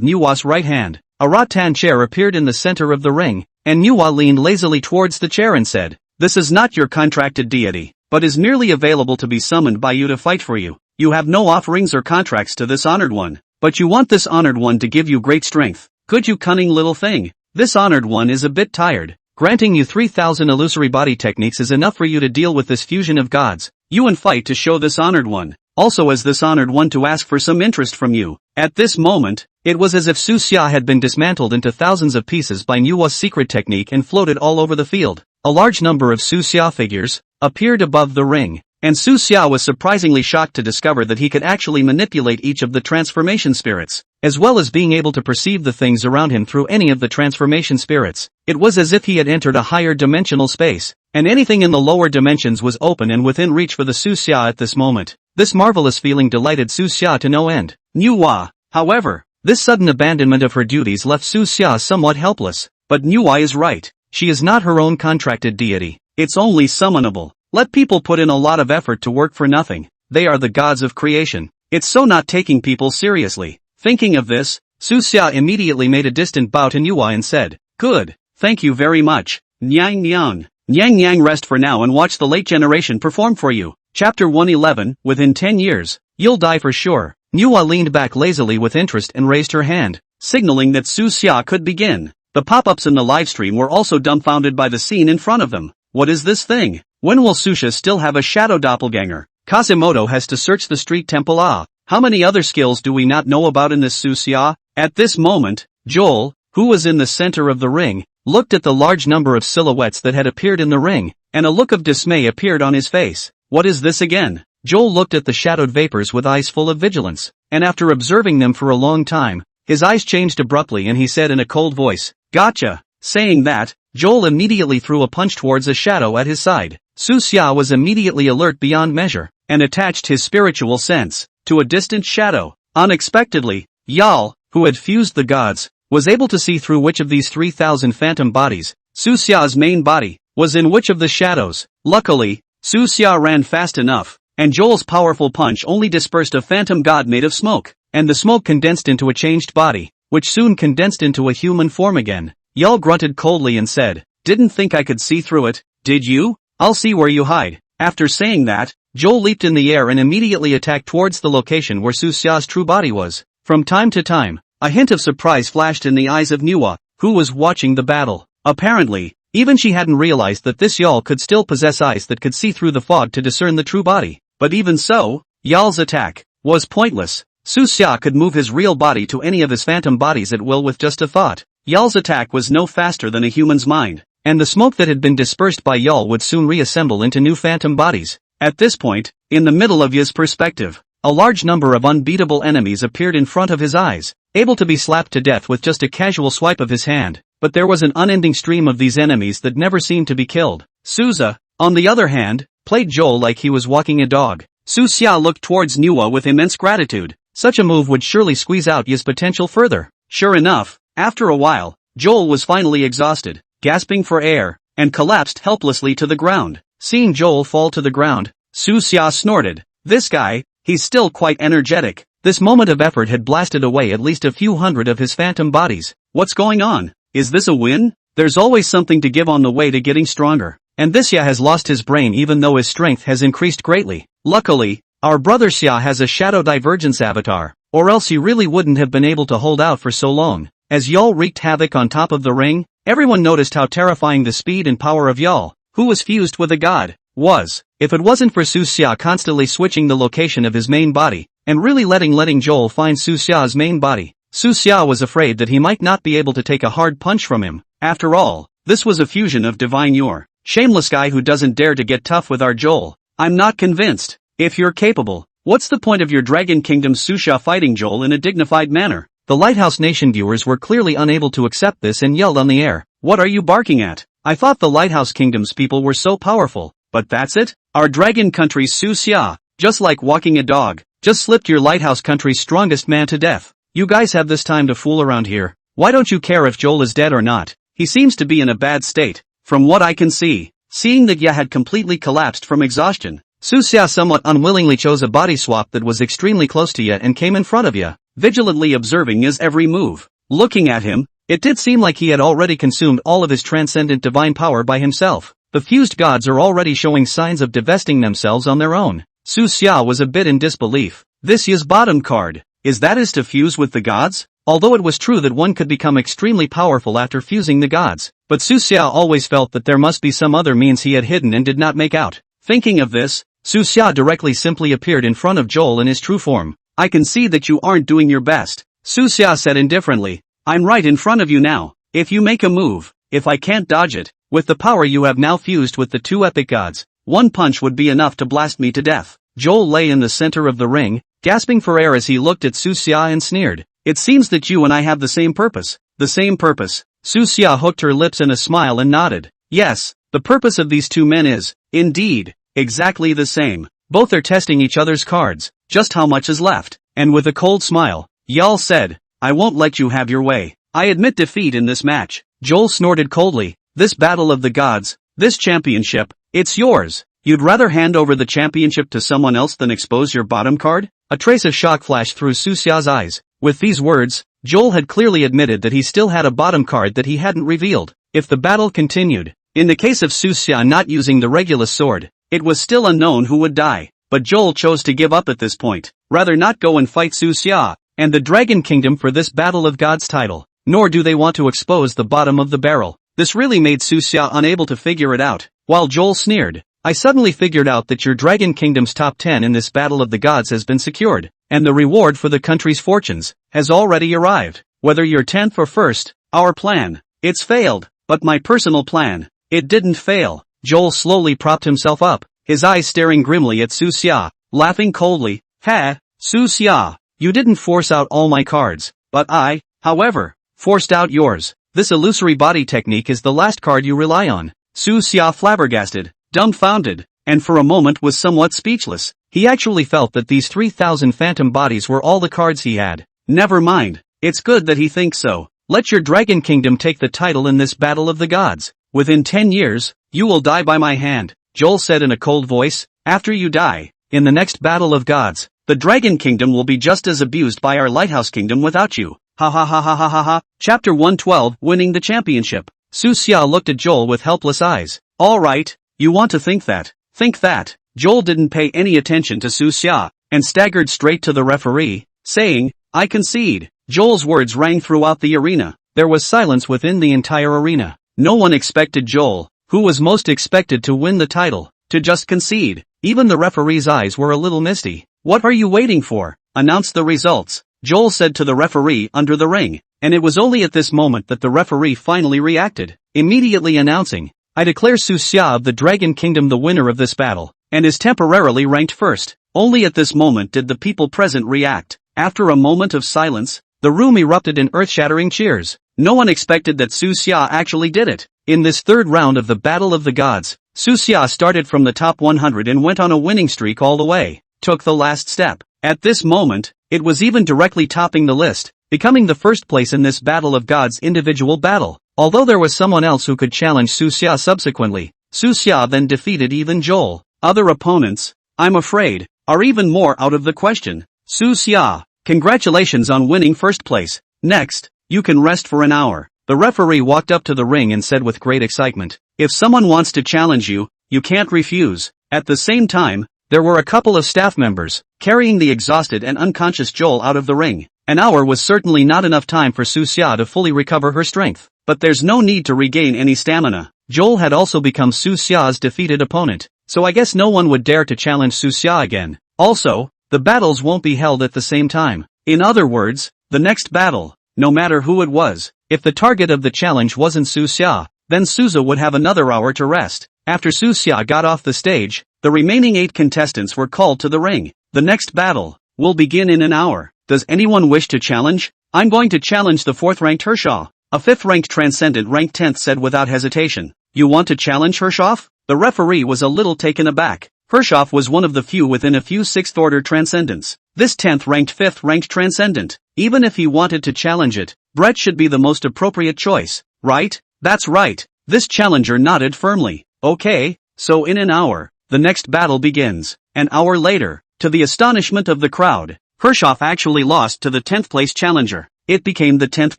Nuwa's right hand, a rattan chair appeared in the center of the ring, and Nuwa leaned lazily towards the chair and said, this is not your contracted deity, but is merely available to be summoned by you to fight for you. You have no offerings or contracts to this honored one, but you want this honored one to give you great strength. Could you, cunning little thing? This honored one is a bit tired. Granting you 3,000 illusory body techniques is enough for you to deal with this fusion of gods. You and fight to show this honored one. Also as this honored one to ask for some interest from you. At this moment, it was as if Su Xia had been dismantled into thousands of pieces by Nuwa's secret technique and floated all over the field. A large number of Su Xia figures appeared above the ring, and Su Xia was surprisingly shocked to discover that he could actually manipulate each of the transformation spirits, as well as being able to perceive the things around him through any of the transformation spirits. It was as if he had entered a higher dimensional space, and anything in the lower dimensions was open and within reach for the Su Xia at this moment. This marvelous feeling delighted Su Xia to no end. Nuwa, however, this sudden abandonment of her duties left Su Xia somewhat helpless. But Nuwa is right. She is not her own contracted deity. It's only summonable. Let people put in a lot of effort to work for nothing. They are the gods of creation. It's so not taking people seriously. Thinking of this, Su Xia immediately made a distant bow to Nuwa and said, good, thank you very much. Nyang nyang. Nyang nyang, rest for now and watch the late generation perform for you. Chapter 111, within 10 years, you'll die for sure. Nuwa leaned back lazily with interest and raised her hand, signaling that Su Xia could begin. The pop-ups in the livestream were also dumbfounded by the scene in front of them. What is this thing? When will Susha still have a shadow doppelganger? Kasimoto has to search the street temple. How many other skills do we not know about in this Su Xia? At this moment, Joel, who was in the center of the ring, looked at the large number of silhouettes that had appeared in the ring, and a look of dismay appeared on his face. What is this again? Joel looked at the shadowed vapors with eyes full of vigilance, and after observing them for a long time, his eyes changed abruptly and he said in a cold voice, gotcha. Saying that, Joel immediately threw a punch towards a shadow at his side. Su Xia was immediately alert beyond measure, and attached his spiritual sense to a distant shadow. Unexpectedly, Yal, who had fused the gods, was able to see through which of these 3,000 phantom bodies, Su Xia's main body, was in which of the shadows. Luckily, Su Xia ran fast enough, and Joel's powerful punch only dispersed a phantom god made of smoke, and the smoke condensed into a changed body, which soon condensed into a human form again. Yal grunted coldly and said, didn't think I could see through it, did you? I'll see where you hide. After saying that, Joel leaped in the air and immediately attacked towards the location where Su Xia's true body was. From time to time, a hint of surprise flashed in the eyes of Nuwa, who was watching the battle. Apparently, even she hadn't realized that this Yal could still possess eyes that could see through the fog to discern the true body. But even so, Yal's attack was pointless. Su Xia could move his real body to any of his phantom bodies at will with just a thought. Yal's attack was no faster than a human's mind, and the smoke that had been dispersed by Yal would soon reassemble into new phantom bodies. At this point, in the middle of his perspective, a large number of unbeatable enemies appeared in front of his eyes, able to be slapped to death with just a casual swipe of his hand. but there was an unending stream of these enemies that never seemed to be killed. Souza, on the other hand, played Joel like he was walking a dog. Su Xia looked towards Nuwa with immense gratitude. Such a move would surely squeeze out Yi's potential further. Sure enough, after a while, Joel was finally exhausted, gasping for air, and collapsed helplessly to the ground. Seeing Joel fall to the ground, Su Xia snorted. This guy, he's still quite energetic. This moment of effort had blasted away at least a few hundred of his phantom bodies. What's going on? Is this a win? There's always something to give on the way to getting stronger. And this Xia has lost his brain even though his strength has increased greatly. Luckily, our brother Xia has a shadow divergence avatar, or else he really wouldn't have been able to hold out for so long. As Yal wreaked havoc on top of the ring, everyone noticed how terrifying the speed and power of Yal, who was fused with a god, was. If it wasn't for Su Xia constantly switching the location of his main body, and really letting Joel find Su Xia's main body, Su Xia was afraid that he might not be able to take a hard punch from him. After all, this was a fusion of divine Yor. Shameless guy who doesn't dare to get tough with our Joel. I'm not convinced. If you're capable, what's the point of your Dragon Kingdom Su Xia fighting Joel in a dignified manner? The Lighthouse Nation viewers were clearly unable to accept this and yelled on the air. What are you barking at? I thought the Lighthouse Kingdom's people were so powerful, but that's it? Our Dragon Country's Su Xia, just like walking a dog, just slipped your Lighthouse Country's strongest man to death. You guys have this time to fool around here. Why don't you care if Joel is dead or not? He seems to be in a bad state, from what I can see. Seeing that Ya had completely collapsed from exhaustion, Su Xia somewhat unwillingly chose a body swap that was extremely close to Ya and came in front of Ya, vigilantly observing Ya's every move. Looking at him, it did seem like he had already consumed all of his transcendent divine power by himself. The fused gods are already showing signs of divesting themselves on their own. Su Xia was a bit in disbelief. This Ya's bottom card, is that is to fuse with the gods? Although it was true that one could become extremely powerful after fusing the gods, but Su Xia always felt that there must be some other means he had hidden and did not make out. Thinking of this, Su Xia directly simply appeared in front of Joel in his true form. I can see that you aren't doing your best, Su Xia said indifferently. I'm right in front of you now. If you make a move, if I can't dodge it, with the power you have now fused with the two epic gods, one punch would be enough to blast me to death. Joel lay in the center of the ring, gasping for air as he looked at Su Xia and sneered. It seems that you and I have the same purpose. The same purpose. Su Xia hooked her lips in a smile and nodded. Yes, the purpose of these two men is, indeed, exactly the same. Both are testing each other's cards. Just how much is left? And with a cold smile, Yal said, I won't let you have your way. I admit defeat in this match. Joel snorted coldly. This battle of the gods, this championship, it's yours. You'd rather hand over the championship to someone else than expose your bottom card? A trace of shock flashed through Su Xia's eyes. With these words, Joel had clearly admitted that he still had a bottom card that he hadn't revealed. If the battle continued, in the case of Su Xia not using the Regulus sword, it was still unknown who would die. But Joel chose to give up at this point, rather not go and fight Su Xia and the Dragon Kingdom for this Battle of Gods title, nor do they want to expose the bottom of the barrel. This really made Su Xia unable to figure it out. While Joel sneered, I suddenly figured out that your Dragon Kingdom's top 10 in this Battle of the Gods has been secured, and the reward for the country's fortunes has already arrived. Whether you're 10th or 1st, our plan, it's failed, but my personal plan, it didn't fail. Joel slowly propped himself up, his eyes staring grimly at Su Xia, laughing coldly. Ha, Su Xia, you didn't force out all my cards, but I, however, forced out yours. This illusory body technique is the last card you rely on. Su Xia flabbergasted, dumbfounded, and for a moment was somewhat speechless. He actually felt that these 3,000 phantom bodies were all the cards he had. Never mind, it's good that he thinks so. Let your Dragon Kingdom take the title in this Battle of the Gods. Within 10 years, you will die by my hand, Joel said in a cold voice. After you die, in the next Battle of Gods, the Dragon Kingdom will be just as abused by our Lighthouse Kingdom without you. Ha ha ha ha ha ha ha. Chapter 112, Winning the Championship. Su Xia looked at Joel with helpless eyes. Alright, you want to think that. Think that. Joel didn't pay any attention to Su Xia, and staggered straight to the referee, saying, I concede. Joel's words rang throughout the arena. There was silence within the entire arena. No one expected Joel, who was most expected to win the title, to just concede. Even the referee's eyes were a little misty. What are you waiting for? Announce the results, Joel said to the referee under the ring, and it was only at this moment that the referee finally reacted, immediately announcing, I declare Su Xia of the Dragon Kingdom the winner of this battle, and is temporarily ranked first. Only at this moment did the people present react. After a moment of silence, the room erupted in earth-shattering cheers. No one expected that Su Xia actually did it. In this third round of the Battle of the Gods, Su Xia started from the top 100 and went on a winning streak all the way, took the last step. At this moment, it was even directly topping the list, becoming the first place in this Battle of Gods individual battle. Although there was someone else who could challenge Su Xia subsequently, Su Xia then defeated even Joel. Other opponents, I'm afraid, are even more out of the question. Su Xia, congratulations on winning first place. Next, you can rest for an hour. The referee walked up to the ring and said with great excitement, if someone wants to challenge you, you can't refuse. At the same time, there were a couple of staff members, carrying the exhausted and unconscious Joel out of the ring. An hour was certainly not enough time for Su Xia to fully recover her strength. But there's no need to regain any stamina. Joel had also become Su Xia's defeated opponent, so I guess no one would dare to challenge Su Xia again. Also, the battles won't be held at the same time. In other words, the next battle, no matter who it was, if the target of the challenge wasn't Su Xia, then Suzu would have another hour to rest. After Su Xia got off the stage, the remaining 8 contestants were called to the ring. The next battle will begin in an hour. Does anyone wish to challenge? I'm going to challenge the 4th-ranked Hershoff. A 5th-ranked Transcendent ranked 10th said without hesitation. You want to challenge Hershoff? The referee was a little taken aback. Hershoff was one of the few within a few 6th-order Transcendents. This 10th-ranked 5th-ranked Transcendent. Even if he wanted to challenge it, Brett should be the most appropriate choice, right? That's right. This challenger nodded firmly. Okay, so in an hour, the next battle begins. An hour later, to the astonishment of the crowd, Hershoff actually lost to the 10th place challenger. It became the 10th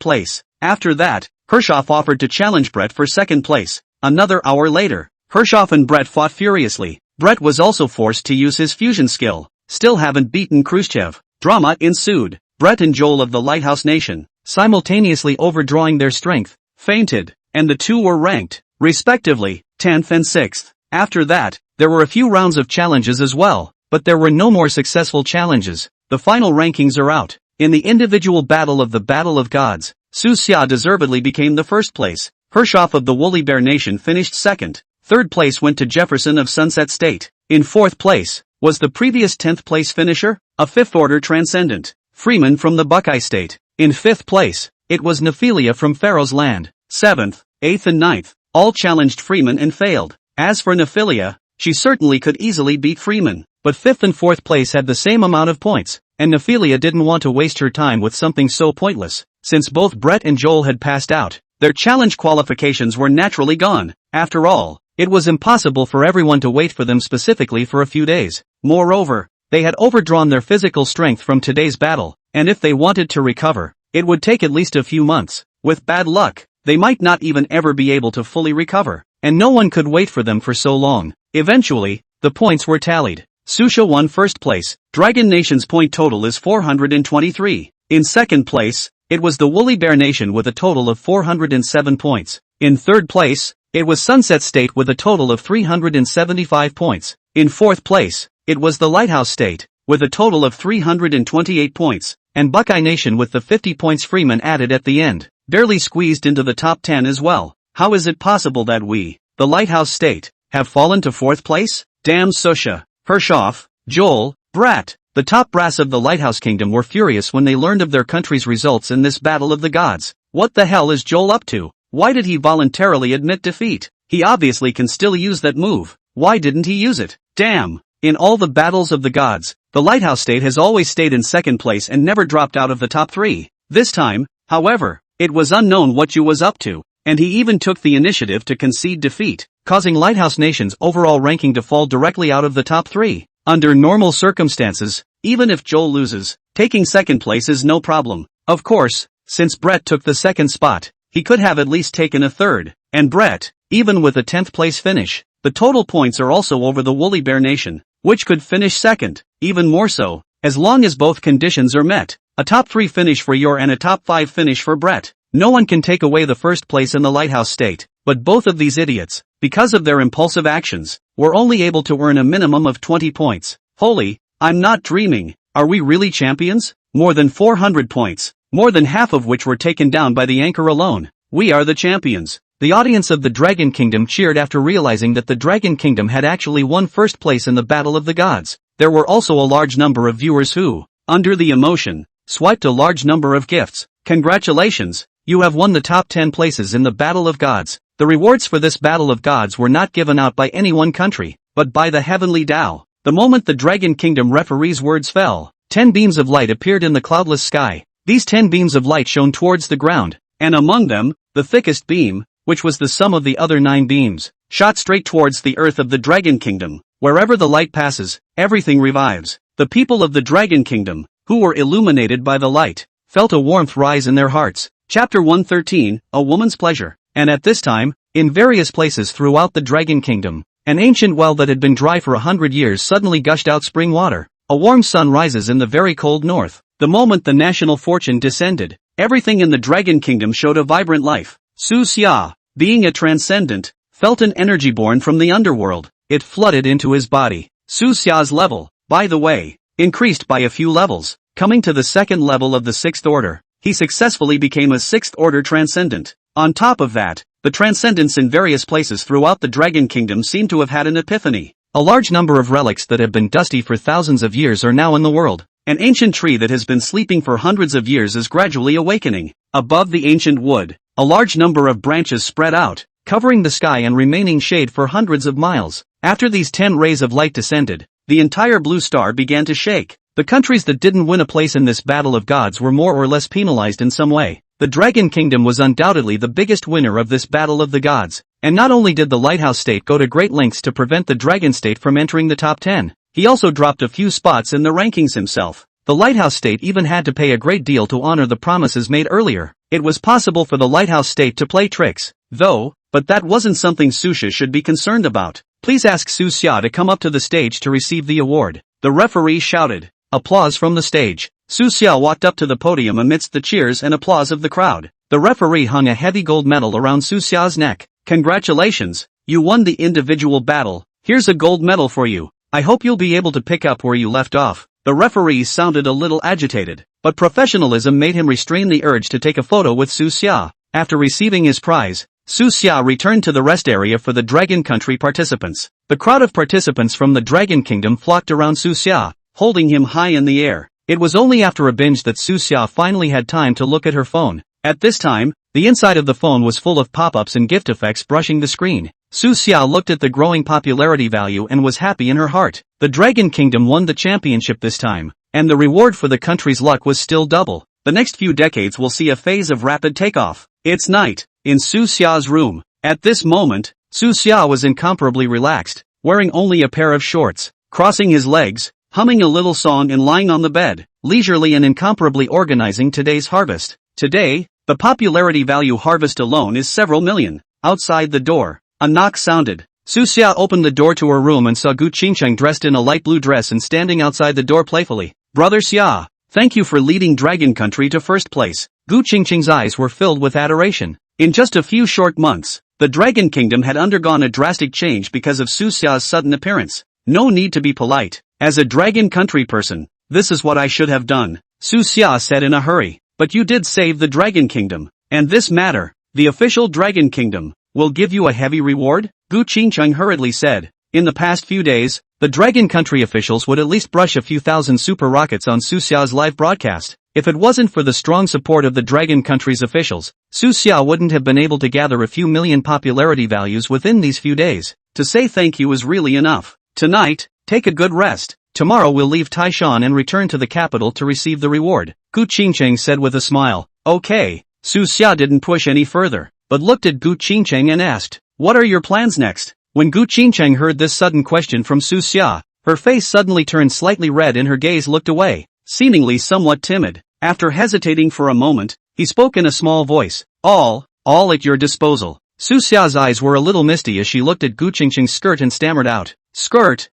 place. After that, Hershoff offered to challenge Brett for 2nd place. Another hour later, Hershoff and Brett fought furiously. Brett was also forced to use his fusion skill. Still haven't beaten Khrushchev. Drama ensued. Brett and Joel of the Lighthouse Nation, simultaneously overdrawing their strength, fainted, and the two were ranked, respectively, 10th and 6th. After that, there were a few rounds of challenges as well, but there were no more successful challenges. The final rankings are out. In the individual battle of the Battle of Gods, Su Xia deservedly became the 1st place. Hershoff of the Woolly Bear Nation finished 2nd. 3rd place went to Jefferson of Sunset State. In 4th place, was the previous 10th place finisher, a 5th-order Transcendent, Freeman from the Buckeye State. In 5th place, it was Nephilia from Pharaoh's Land. 7th, 8th and 9th, all challenged Freeman and failed. As for Nephilia, she certainly could easily beat Freeman, but 5th and 4th place had the same amount of points, and Nephilia didn't want to waste her time with something so pointless. Since both Brett and Joel had passed out, their challenge qualifications were naturally gone. After all, it was impossible for everyone to wait for them specifically for a few days. Moreover, they had overdrawn their physical strength from today's battle, and if they wanted to recover, it would take at least a few months. With bad luck, they might not even ever be able to fully recover, and no one could wait for them for so long. Eventually, the points were tallied. Susha won 1st place. Dragon Nation's point total is 423. In 2nd place, it was the Woolly Bear Nation with a total of 407 points. In 3rd place, it was Sunset State with a total of 375 points. In 4th place, it was the Lighthouse State, with a total of 328 points, and Buckeye Nation with the 50 points Freeman added at the end, barely squeezed into the top 10 as well. How is it possible that we, the Lighthouse State, have fallen to 4th place? Damn Susha, Hershoff, Joel, Brat. The top brass of the Lighthouse Kingdom were furious when they learned of their country's results in this Battle of the Gods. What the hell is Joel up to? Why did he voluntarily admit defeat? He obviously can still use that move. Why didn't he use it? Damn! In all the battles of the gods, the Lighthouse State has always stayed in 2nd place and never dropped out of the top 3. This time, however, it was unknown what you was up to, and he even took the initiative to concede defeat, causing Lighthouse Nation's overall ranking to fall directly out of the top 3. Under normal circumstances, even if Joel loses, taking 2nd place is no problem. Of course, since Brett took the 2nd spot, he could have at least taken a 3rd, and Brett, even with a 10th place finish, the total points are also over the Woolly Bear Nation, which could finish 2nd, even more so, as long as both conditions are met. A top 3 finish for Yor and a top 5 finish for Brett. No one can take away the 1st place in the Lighthouse State, but both of these idiots, because of their impulsive actions, were only able to earn a minimum of 20 points. Holy, I'm not dreaming. Are we really champions? More than 400 points, more than half of which were taken down by the anchor alone. We are the champions. The audience of the Dragon Kingdom cheered after realizing that the Dragon Kingdom had actually won 1st place in the Battle of the Gods. There were also a large number of viewers who, under the emotion, swiped a large number of gifts. Congratulations, You have won the top 10 places in the Battle of Gods. The rewards for this Battle of Gods were not given out by any one country, but by the heavenly Tao. The moment the Dragon Kingdom referee's words fell, 10 beams of light appeared in the cloudless sky. These 10 beams of light shone towards the ground, and among them, the thickest beam, which was the sum of the other 9 beams, shot straight towards the earth of the Dragon Kingdom. Wherever the light passes, everything revives. The people of the Dragon Kingdom, who were illuminated by the light, felt a warmth rise in their hearts. Chapter 113, A Woman's Pleasure. And at this time, in various places throughout the Dragon Kingdom, an ancient well that had been dry for 100 years suddenly gushed out spring water. A warm sun rises in the very cold north. The moment the national fortune descended, everything in the Dragon Kingdom showed a vibrant life. Su Xia, being a transcendent, felt an energy born from the underworld. It flooded into his body. Su Xia's level, by the way, increased by a few levels. Coming to the second level of the 6th order, he successfully became a 6th order transcendent. On top of that, the transcendents in various places throughout the Dragon Kingdom seem to have had an epiphany. A large number of relics that have been dusty for thousands of years are now in the world. An ancient tree that has been sleeping for hundreds of years is gradually awakening. Above the ancient wood, a large number of branches spread out, covering the sky and remaining shade for hundreds of miles. After these 10 rays of light descended, the entire blue star began to shake. The countries that didn't win a place in this battle of gods were more or less penalized in some way. The Dragon Kingdom was undoubtedly the biggest winner of this battle of the gods, and not only did the Lighthouse State go to great lengths to prevent the Dragon State from entering the top 10, he also dropped a few spots in the rankings himself. The Lighthouse State even had to pay a great deal to honor the promises made earlier. It was possible for the Lighthouse State to play tricks, though, but that wasn't something Susha should be concerned about. Please ask Su Xia to come up to the stage to receive the award. The referee shouted. Applause from the stage. Su Xia walked up to the podium amidst the cheers and applause of the crowd. The referee hung a heavy gold medal around Su Xia's neck. Congratulations, you won the individual battle. Here's a gold medal for you. I hope you'll be able to pick up where you left off. The referee sounded a little agitated, but professionalism made him restrain the urge to take a photo with Su Xia. After receiving his prize, Su Xia returned to the rest area for the Dragon Country participants. The crowd of participants from the Dragon Kingdom flocked around Su Xia, holding him high in the air. It was only after a binge that Su Xia finally had time to look at her phone. At this time, the inside of the phone was full of pop-ups and gift effects brushing the screen. Su Xia looked at the growing popularity value and was happy in her heart. The Dragon Kingdom won the championship this time, and the reward for the country's luck was still double. The next few decades will see a phase of rapid takeoff. It's night, in Su Xia's room. At this moment, Su Xia was incomparably relaxed, wearing only a pair of shorts, crossing his legs, humming a little song and lying on the bed, leisurely and incomparably organizing today's harvest. Today, the popularity value harvest alone is several million. Outside the door, a knock sounded. Su Xia opened the door to her room and saw Gu Qingcheng dressed in a light blue dress and standing outside the door playfully. Brother Xia, thank you for leading Dragon Country to first place. Gu Qingcheng's eyes were filled with adoration. In just a few short months, the Dragon Kingdom had undergone a drastic change because of Su Xia's sudden appearance. No need to be polite. As a Dragon Country person, this is what I should have done, Su Xia said in a hurry. But you did save the Dragon Kingdom, and this matter, the official Dragon Kingdom, will give you a heavy reward? Gu Qingcheng hurriedly said. In the past few days, the Dragon Country officials would at least brush a few thousand super rockets on Su Xia's live broadcast. If it wasn't for the strong support of the Dragon Country's officials, Su Xia wouldn't have been able to gather a few million popularity values within these few days. To say thank you is really enough. Tonight, take a good rest. Tomorrow we'll leave Taishan and return to the capital to receive the reward, Gu Qingcheng said with a smile. Okay. Su Xia didn't push any further, but looked at Gu Qingcheng and asked, what are your plans next? When Gu Qingcheng heard this sudden question from Su Xia, her face suddenly turned slightly red and her gaze looked away, seemingly somewhat timid. After hesitating for a moment, he spoke in a small voice. All at your disposal. Su Xia's eyes were a little misty as she looked at Gu Qingcheng's skirt and stammered out. Skirt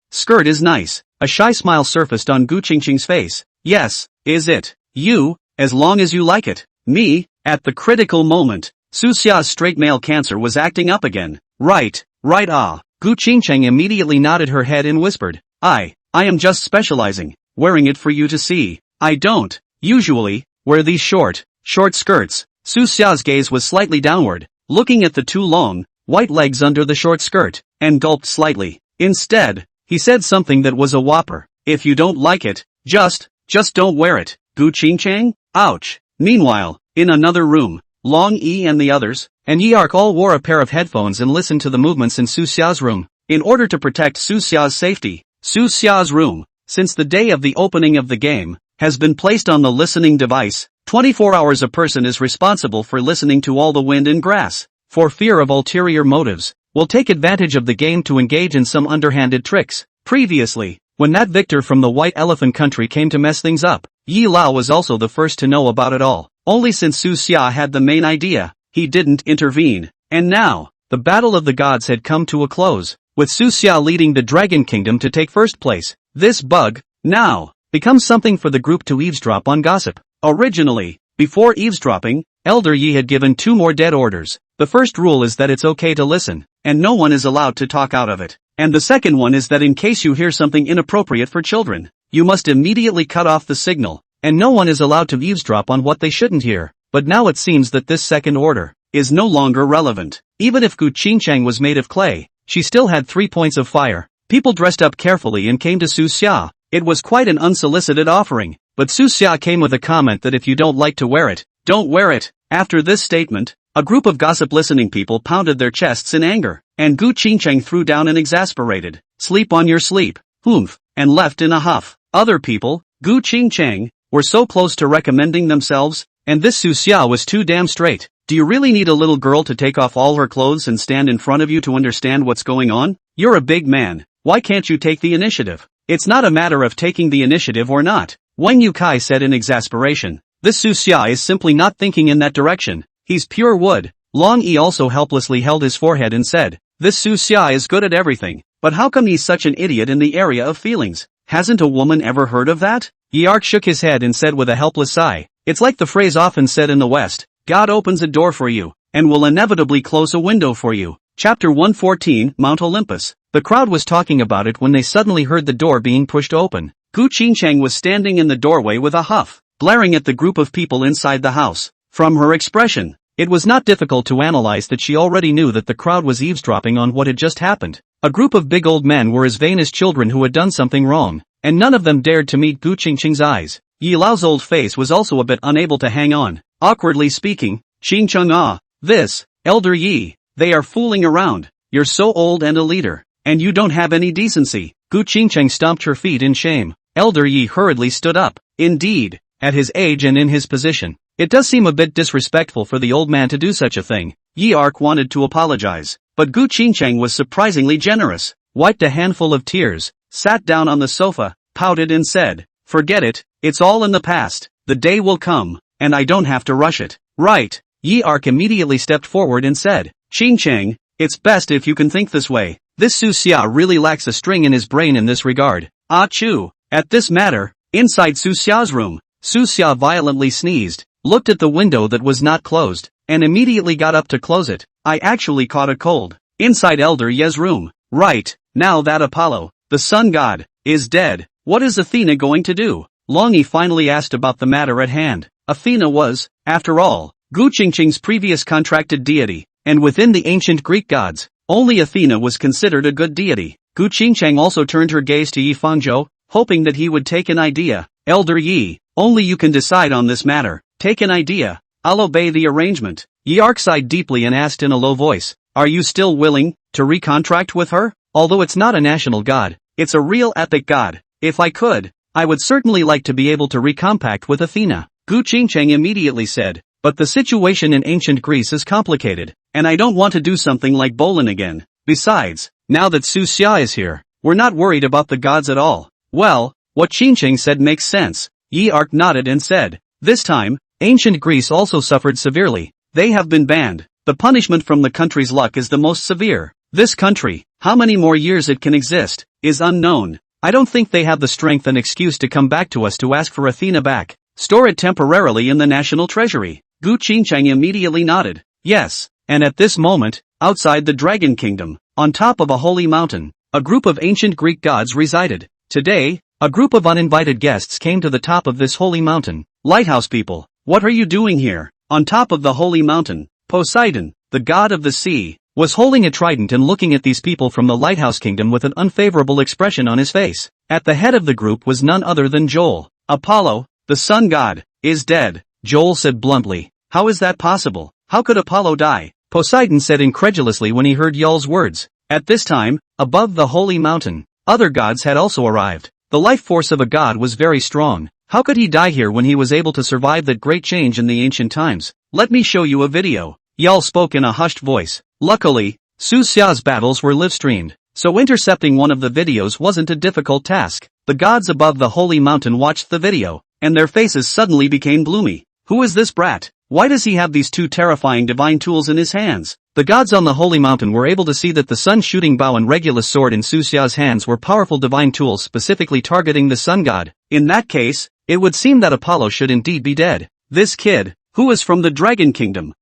is nice. A shy smile surfaced on Gu Qingcheng's face. Yes, is it? You, as long as you like it. Me, at the critical moment, Su Xia's straight male cancer was acting up again. Right, Gu Qingcheng immediately nodded her head and whispered. I am just specializing, wearing it for you to see. I don't, usually, wear these short skirts. Su Xia's gaze was slightly downward, looking at the two long, white legs under the short skirt, and gulped slightly. Instead, he said something that was a whopper. If you don't like it, just don't wear it. Gu Qingcheng? Ouch. Meanwhile, in another room, Long E and the others, and Yeark all wore a pair of headphones and listened to the movements in Su Xia's room. In order to protect Su Xia's safety, Su Xia's room, since the day of the opening of the game, has been placed on the listening device. 24 hours a person is responsible for listening to all the wind and grass. For fear of ulterior motives, will take advantage of the game to engage in some underhanded tricks. Previously, when that victor from the White Elephant country came to mess things up, Yi Lao was also the first to know about it all. Only since Su Xia had the main idea, he didn't intervene. And now, the battle of the gods had come to a close, with Su Xia leading the Dragon Kingdom to take first place. This bug, now, becomes something for the group to eavesdrop on gossip. Originally, before eavesdropping, Elder Yi had given 2 more dead orders. The first rule is that it's okay to listen, and no one is allowed to talk out of it. And the second one is that in case you hear something inappropriate for children, you must immediately cut off the signal, and no one is allowed to eavesdrop on what they shouldn't hear. But now it seems that this second order is no longer relevant. Even if Gu Qingchang was made of clay, she still had 3 points of fire. People dressed up carefully and came to Su Xia. It was quite an unsolicited offering, but Su Xia came with a comment that if you don't like to wear it, don't wear it. After this statement, a group of gossip listening people pounded their chests in anger, and Gu Qingchang threw down an exasperated, "Sleep on your sleep, humph," and left in a huff. Other people, Gu Qingchang, were so close to recommending themselves, and this Su Xia was too damn straight. Do you really need a little girl to take off all her clothes and stand in front of you to understand what's going on? You're a big man, why can't you take the initiative? It's not a matter of taking the initiative or not, Wang Yukai said in exasperation. This Su Xia is simply not thinking in that direction. He's pure wood. Long E also helplessly held his forehead and said, this Su Xia is good at everything, but how come he's such an idiot in the area of feelings? Hasn't a woman ever heard of that? Yeark shook his head and said with a helpless sigh, it's like the phrase often said in the West, God opens a door for you, and will inevitably close a window for you. Chapter 114, Mount Olympus. The crowd was talking about it when they suddenly heard the door being pushed open. Gu Qingchang was standing in the doorway with a huff, glaring at the group of people inside the house. From her expression, it was not difficult to analyze that she already knew that the crowd was eavesdropping on what had just happened. A group of big old men were as vain as children who had done something wrong, and none of them dared to meet Gu Qingchang's eyes. Yi Lao's old face was also a bit unable to hang on. Awkwardly speaking, Qingchang this, Elder Yi, they are fooling around. You're so old and a leader, and you don't have any decency. Gu Qingchang stomped her feet in shame. Elder Yi hurriedly stood up. Indeed, at his age and in his position, it does seem a bit disrespectful for the old man to do such a thing. Yeark wanted to apologize, but Gu Qingchang was surprisingly generous, wiped a handful of tears, sat down on the sofa, pouted and said, forget it, it's all in the past, the day will come, and I don't have to rush it. Right. Yeark immediately stepped forward and said, Qingchang, it's best if you can think this way. This Su Xia really lacks a string in his brain in this regard. Achoo! At this matter, inside Su Xia's room, Su Xia violently sneezed, looked at the window that was not closed, and immediately got up to close it. I actually caught a cold. Inside Elder Ye's room. Right, now that Apollo, the sun god, is dead, what is Athena going to do? Longi finally asked about the matter at hand. Athena was, after all, Gu Qingchang's previous contracted deity, and within the ancient Greek gods, only Athena was considered a good deity. Gu Qingchang also turned her gaze to Yi Fangzhou, hoping that he would take an idea. Elder Yi, only you can decide on this matter. Take an idea. I'll obey the arrangement. Yeark sighed deeply and asked in a low voice, are you still willing to recontract with her? Although it's not a national god, it's a real epic god. If I could, I would certainly like to be able to recompact with Athena. Gu Qingchang immediately said, but the situation in ancient Greece is complicated, and I don't want to do something like Bolin again. Besides, now that Su Xia is here, we're not worried about the gods at all. Well, what Qingchang said makes sense. Yeark nodded and said, this time, ancient Greece also suffered severely. They have been banned. The punishment from the country's luck is the most severe. This country, how many more years it can exist, is unknown. I don't think they have the strength and excuse to come back to us to ask for Athena back. Store it temporarily in the national treasury. Gu Qingchang immediately nodded. Yes, and at this moment, outside the Dragon Kingdom, on top of a holy mountain, a group of ancient Greek gods resided. Today, a group of uninvited guests came to the top of this holy mountain. Lighthouse people, what are you doing here? On top of the holy mountain, Poseidon, the god of the sea, was holding a trident and looking at these people from the Lighthouse Kingdom with an unfavorable expression on his face. At the head of the group was none other than Joel. Apollo, the sun god, is dead, Joel said bluntly. How is that possible? How could Apollo die? Poseidon said incredulously when he heard Yul's words. At this time, above the holy mountain, other gods had also arrived. The life force of a god was very strong. How could he die here when he was able to survive that great change in the ancient times? Let me show you a video. Yul spoke in a hushed voice. Luckily, Su Xia's battles were live-streamed, so intercepting one of the videos wasn't a difficult task. The gods above the holy mountain watched the video, and their faces suddenly became gloomy. Who is this brat? Why does he have these two terrifying divine tools in his hands? The gods on the holy mountain were able to see that the sun-shooting bow and Regulus sword in Su Xia's hands were powerful divine tools specifically targeting the sun god. In that case, it would seem that Apollo should indeed be dead. This kid, who is from the Dragon Kingdom,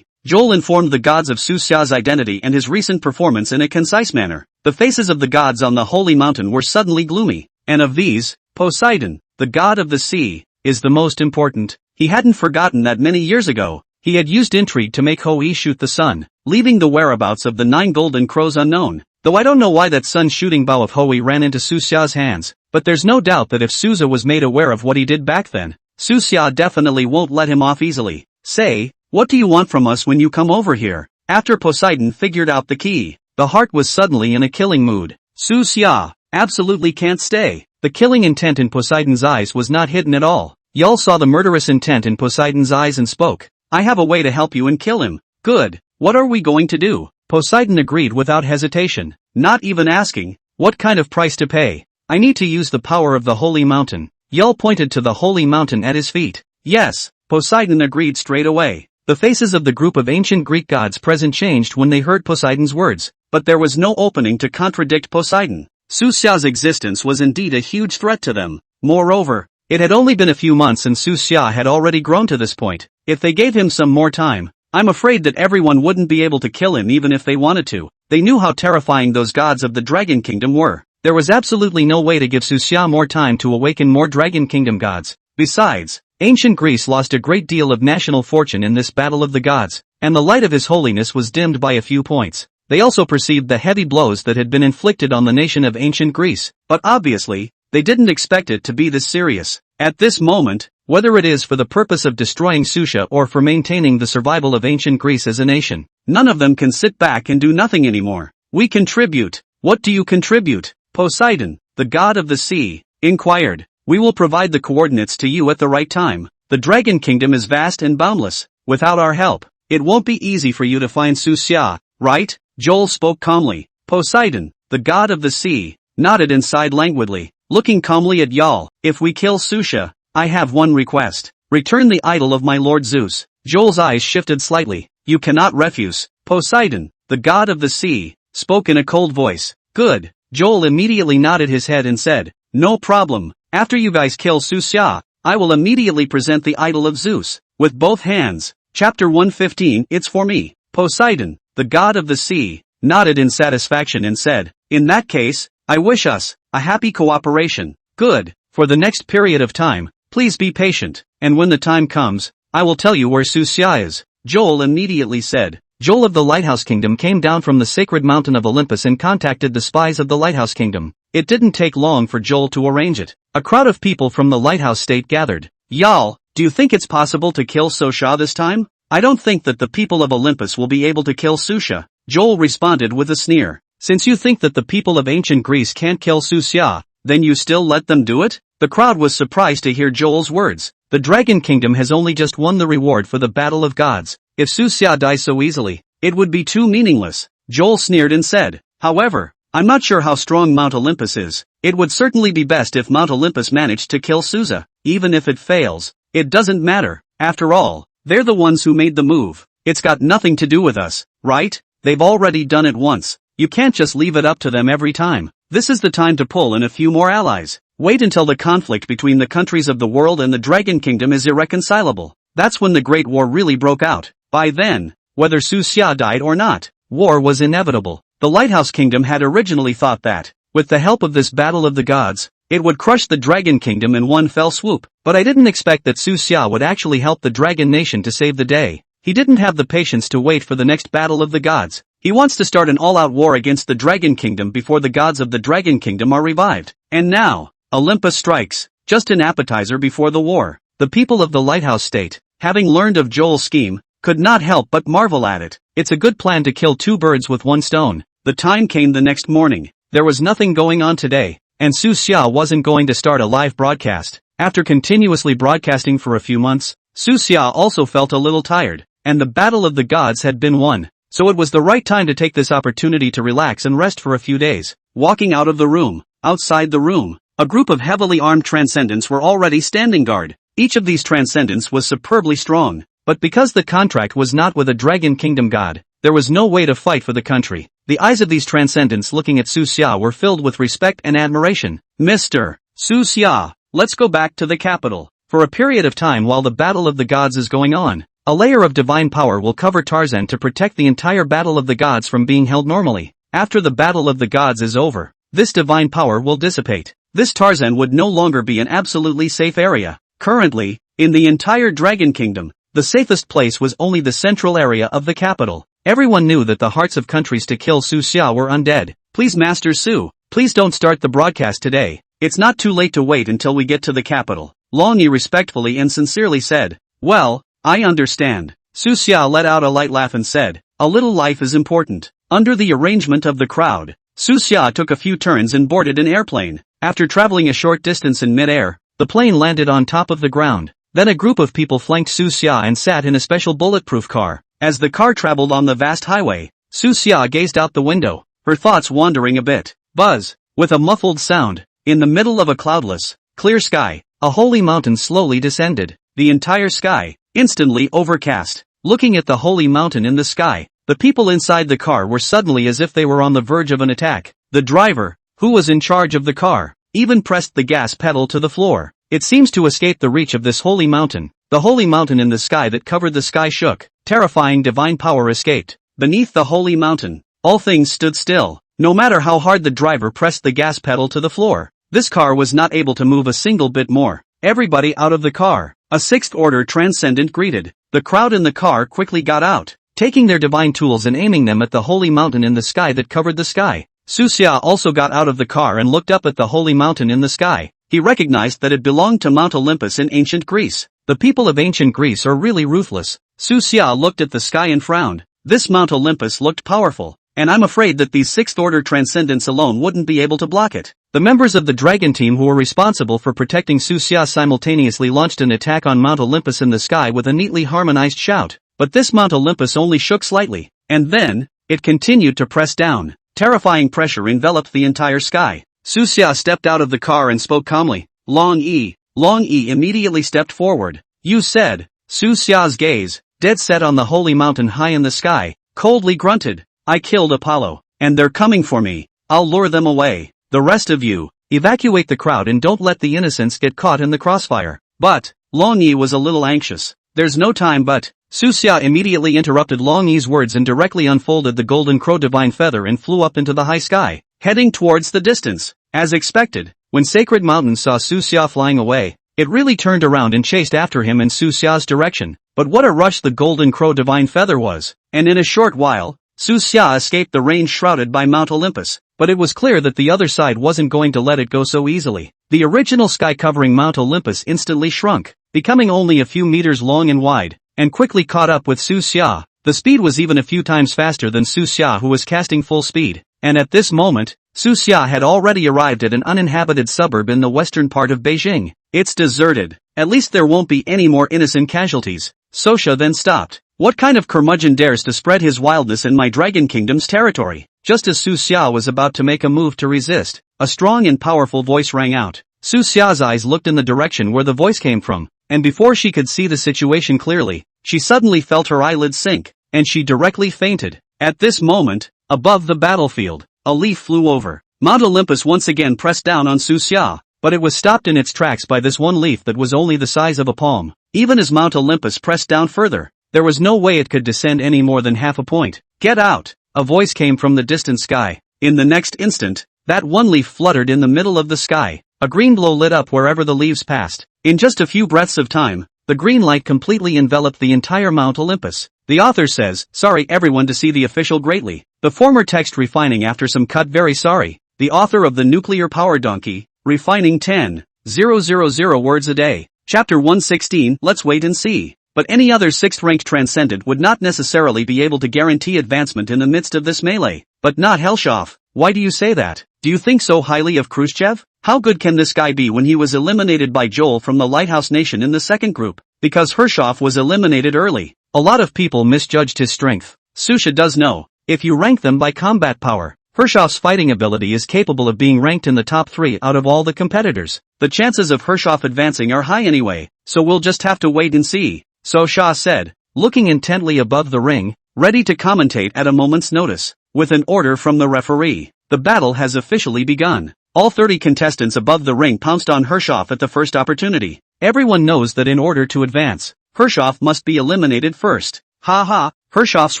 Joel informed the gods of Su Xia's identity and his recent performance in a concise manner. The faces of the gods on the holy mountain were suddenly gloomy, and of these, Poseidon, the god of the sea, is the most important. He hadn't forgotten that many years ago, he had used intrigue to make Hou shoot the sun, leaving the whereabouts of the 9 golden crows unknown. Though I don't know why that sun-shooting bow of Hou ran into Su Xia's hands, but there's no doubt that if Suza was made aware of what he did back then, Su Xia definitely won't let him off easily. Say, what do you want from us when you come over here? After Poseidon figured out the key, the heart was suddenly in a killing mood. Su Xia absolutely can't stay. The killing intent in Poseidon's eyes was not hidden at all. Yul saw the murderous intent in Poseidon's eyes and spoke. I have a way to help you and kill him. Good. What are we going to do? Poseidon agreed without hesitation, not even asking what kind of price to pay. I need to use the power of the holy mountain. Yul pointed to the holy mountain at his feet. Yes, Poseidon agreed straight away. The faces of the group of ancient Greek gods present changed when they heard Poseidon's words, but there was no opening to contradict Poseidon. Su Xia's existence was indeed a huge threat to them. Moreover, it had only been a few months and Su Xia had already grown to this point. If they gave him some more time, I'm afraid that everyone wouldn't be able to kill him even if they wanted to. They knew how terrifying those gods of the Dragon Kingdom were. There was absolutely no way to give Su Xia more time to awaken more Dragon Kingdom gods. Besides, ancient Greece lost a great deal of national fortune in this battle of the gods, and the light of his holiness was dimmed by a few points. They also perceived the heavy blows that had been inflicted on the nation of ancient Greece, but obviously, they didn't expect it to be this serious. At this moment, whether it is for the purpose of destroying Susha or for maintaining the survival of ancient Greece as a nation, none of them can sit back and do nothing anymore. We contribute. What do you contribute? Poseidon, the god of the sea, inquired. We will provide the coordinates to you at the right time. The Dragon Kingdom is vast and boundless. Without our help, it won't be easy for you to find Su Xia, right? Joel spoke calmly. Poseidon, the god of the sea, nodded and sighed languidly, looking calmly at Yul. If we kill Susha, I have one request. Return the idol of my lord Zeus. Joel's eyes shifted slightly. You cannot refuse. Poseidon, the god of the sea, spoke in a cold voice. Good. Joel immediately nodded his head and said, no problem. After you guys kill Su Xia, I will immediately present the idol of Zeus, with both hands. Chapter 115. It's for me. Poseidon, the god of the sea, nodded in satisfaction and said, in that case, I wish us a happy cooperation. Good. For the next period of time, please be patient, and when the time comes, I will tell you where Su Xia is. Joel immediately said. Joel of the Lighthouse Kingdom came down from the sacred mountain of Olympus and contacted the spies of the Lighthouse Kingdom. It didn't take long for Joel to arrange it. A crowd of people from the Lighthouse State gathered. Yul, do you think it's possible to kill Susha this time? I don't think that the people of Olympus will be able to kill Susha. Joel responded with a sneer. Since you think that the people of ancient Greece can't kill Su Xia, then you still let them do it? The crowd was surprised to hear Joel's words. The Dragon Kingdom has only just won the reward for the Battle of Gods. If Su Xia dies so easily, it would be too meaningless. Joel sneered and said, however, I'm not sure how strong Mount Olympus is. It would certainly be best if Mount Olympus managed to kill Suza. Even if it fails, it doesn't matter. After all, they're the ones who made the move. It's got nothing to do with us, right? They've already done it once. You can't just leave it up to them every time. This is the time to pull in a few more allies. Wait until the conflict between the countries of the world and the Dragon Kingdom is irreconcilable. That's when the Great War really broke out. By then, whether Su Xia died or not, war was inevitable. The Lighthouse Kingdom had originally thought that, with the help of this battle of the gods, it would crush the Dragon Kingdom in one fell swoop. But I didn't expect that Su Xia would actually help the Dragon Nation to save the day. He didn't have the patience to wait for the next battle of the gods. He wants to start an all-out war against the Dragon Kingdom before the gods of the Dragon Kingdom are revived. And now, Olympus strikes, just an appetizer before the war. The people of the Lighthouse State, having learned of Joel's scheme, could not help but marvel at it. It's a good plan to kill two birds with one stone. The time came the next morning. There was nothing going on today, and Su Xia wasn't going to start a live broadcast. After continuously broadcasting for a few months, Su Xia also felt a little tired, and the battle of the gods had been won. So it was the right time to take this opportunity to relax and rest for a few days. Walking out of the room, outside the room, a group of heavily armed transcendents were already standing guard. Each of these transcendents was superbly strong, but because the contract was not with a Dragon Kingdom god, there was no way to fight for the country. The eyes of these transcendents looking at Su Xia were filled with respect and admiration. Mr. Su Xia, let's go back to the capital. For a period of time while the battle of the gods is going on, a layer of divine power will cover Tarzan to protect the entire battle of the gods from being held normally. After the battle of the gods is over, this divine power will dissipate. This Tarzan would no longer be an absolutely safe area. Currently, in the entire Dragon Kingdom, the safest place was only the central area of the capital. Everyone knew that the hearts of countries to kill Su Xia were undead. Please Master Su, please don't start the broadcast today. It's not too late to wait until we get to the capital. Long Yi respectfully and sincerely said. Well, I understand. Su Xia let out a light laugh and said, a little life is important. Under the arrangement of the crowd, Su Xia took a few turns and boarded an airplane. After traveling a short distance in mid-air, the plane landed on top of the ground. Then a group of people flanked Su Xia and sat in a special bulletproof car. As the car traveled on the vast highway, Su Xia gazed out the window, her thoughts wandering a bit. Buzz! With a muffled sound, in the middle of a cloudless, clear sky, a holy mountain slowly descended. The entire sky, instantly overcast. Looking at the holy mountain in the sky, the people inside the car were suddenly as if they were on the verge of an attack. The driver, who was in charge of the car, even pressed the gas pedal to the floor. It seems to escape the reach of this holy mountain. The holy mountain in the sky that covered the sky shook. Terrifying divine power escaped. Beneath the holy mountain, all things stood still. No matter how hard the driver pressed the gas pedal to the floor, this car was not able to move a single bit more. Everybody out of the car. A sixth-order transcendent greeted. The crowd in the car quickly got out, taking their divine tools and aiming them at the holy mountain in the sky that covered the sky. Su Xia also got out of the car and looked up at the holy mountain in the sky. He recognized that it belonged to Mount Olympus in ancient Greece. The people of ancient Greece are really ruthless. Su Xia looked at the sky and frowned. This Mount Olympus looked powerful, and I'm afraid that these sixth-order transcendents alone wouldn't be able to block it. The members of the dragon team who were responsible for protecting Su Xia simultaneously launched an attack on Mount Olympus in the sky with a neatly harmonized shout. But this Mount Olympus only shook slightly, and then, it continued to press down. Terrifying pressure enveloped the entire sky. Su Xia stepped out of the car and spoke calmly. Long Yi immediately stepped forward. You said. Su Xia's gaze, dead set on the holy mountain high in the sky, coldly grunted. I killed Apollo, and they're coming for me. I'll lure them away. The rest of you, evacuate the crowd and don't let the innocents get caught in the crossfire. But, Long Yi was a little anxious. There's no time but. Su Xia immediately interrupted Long Yi's words and directly unfolded the golden crow divine feather and flew up into the high sky, heading towards the distance. As expected, when Sacred Mountain saw Su Xia flying away, it really turned around and chased after him in Su Xia's direction. But what a rush the golden crow divine feather was, and in a short while, Su Xia escaped the range shrouded by Mount Olympus. But it was clear that the other side wasn't going to let it go so easily. The original sky covering Mount Olympus instantly shrunk, becoming only a few meters long and wide, and quickly caught up with Su Xia. The speed was even a few times faster than Su Xia, who was casting full speed. And at this moment, Su Xia had already arrived at an uninhabited suburb in the western part of Beijing. It's deserted. At least there won't be any more innocent casualties. Sosha then stopped. What kind of curmudgeon dares to spread his wildness in my Dragon Kingdom's territory? Just as Su Xia was about to make a move to resist, a strong and powerful voice rang out. Su Xia's eyes looked in the direction where the voice came from, and before she could see the situation clearly, she suddenly felt her eyelids sink, and she directly fainted. At this moment, above the battlefield, a leaf flew over. Mount Olympus once again pressed down on Su Xia, but it was stopped in its tracks by this one leaf that was only the size of a palm. Even as Mount Olympus pressed down further, there was no way it could descend any more than half a point. Get out! A voice came from the distant sky. In the next instant, that one leaf fluttered in the middle of the sky. A green glow lit up wherever the leaves passed. In just a few breaths of time, the green light completely enveloped the entire Mount Olympus. The author says, sorry everyone to see the official greatly. The former text refining after some cut very sorry. The author of the Nuclear Power Donkey, refining 10,000 words a day. Chapter 116, let's wait and see. but any other 6th-ranked transcendent would not necessarily be able to guarantee advancement in the midst of this melee. But not Helshoff. Why do you say that? Do you think so highly of Khrushchev? How good can this guy be when he was eliminated by Joel from the Lighthouse Nation in the second group? Because Hrshoff was eliminated early. A lot of people misjudged his strength. Susha does know. If you rank them by combat power, Hrshoff's fighting ability is capable of being ranked in the top 3 out of all the competitors. The chances of Hrshoff advancing are high anyway, so we'll just have to wait and see. So Shah said, looking intently above the ring, ready to commentate at a moment's notice. With an order from the referee, the battle has officially begun. All 30 contestants above the ring pounced on Hrshoff at the first opportunity. Everyone knows that in order to advance, Hrshoff must be eliminated first. Ha ha, Hrshoff's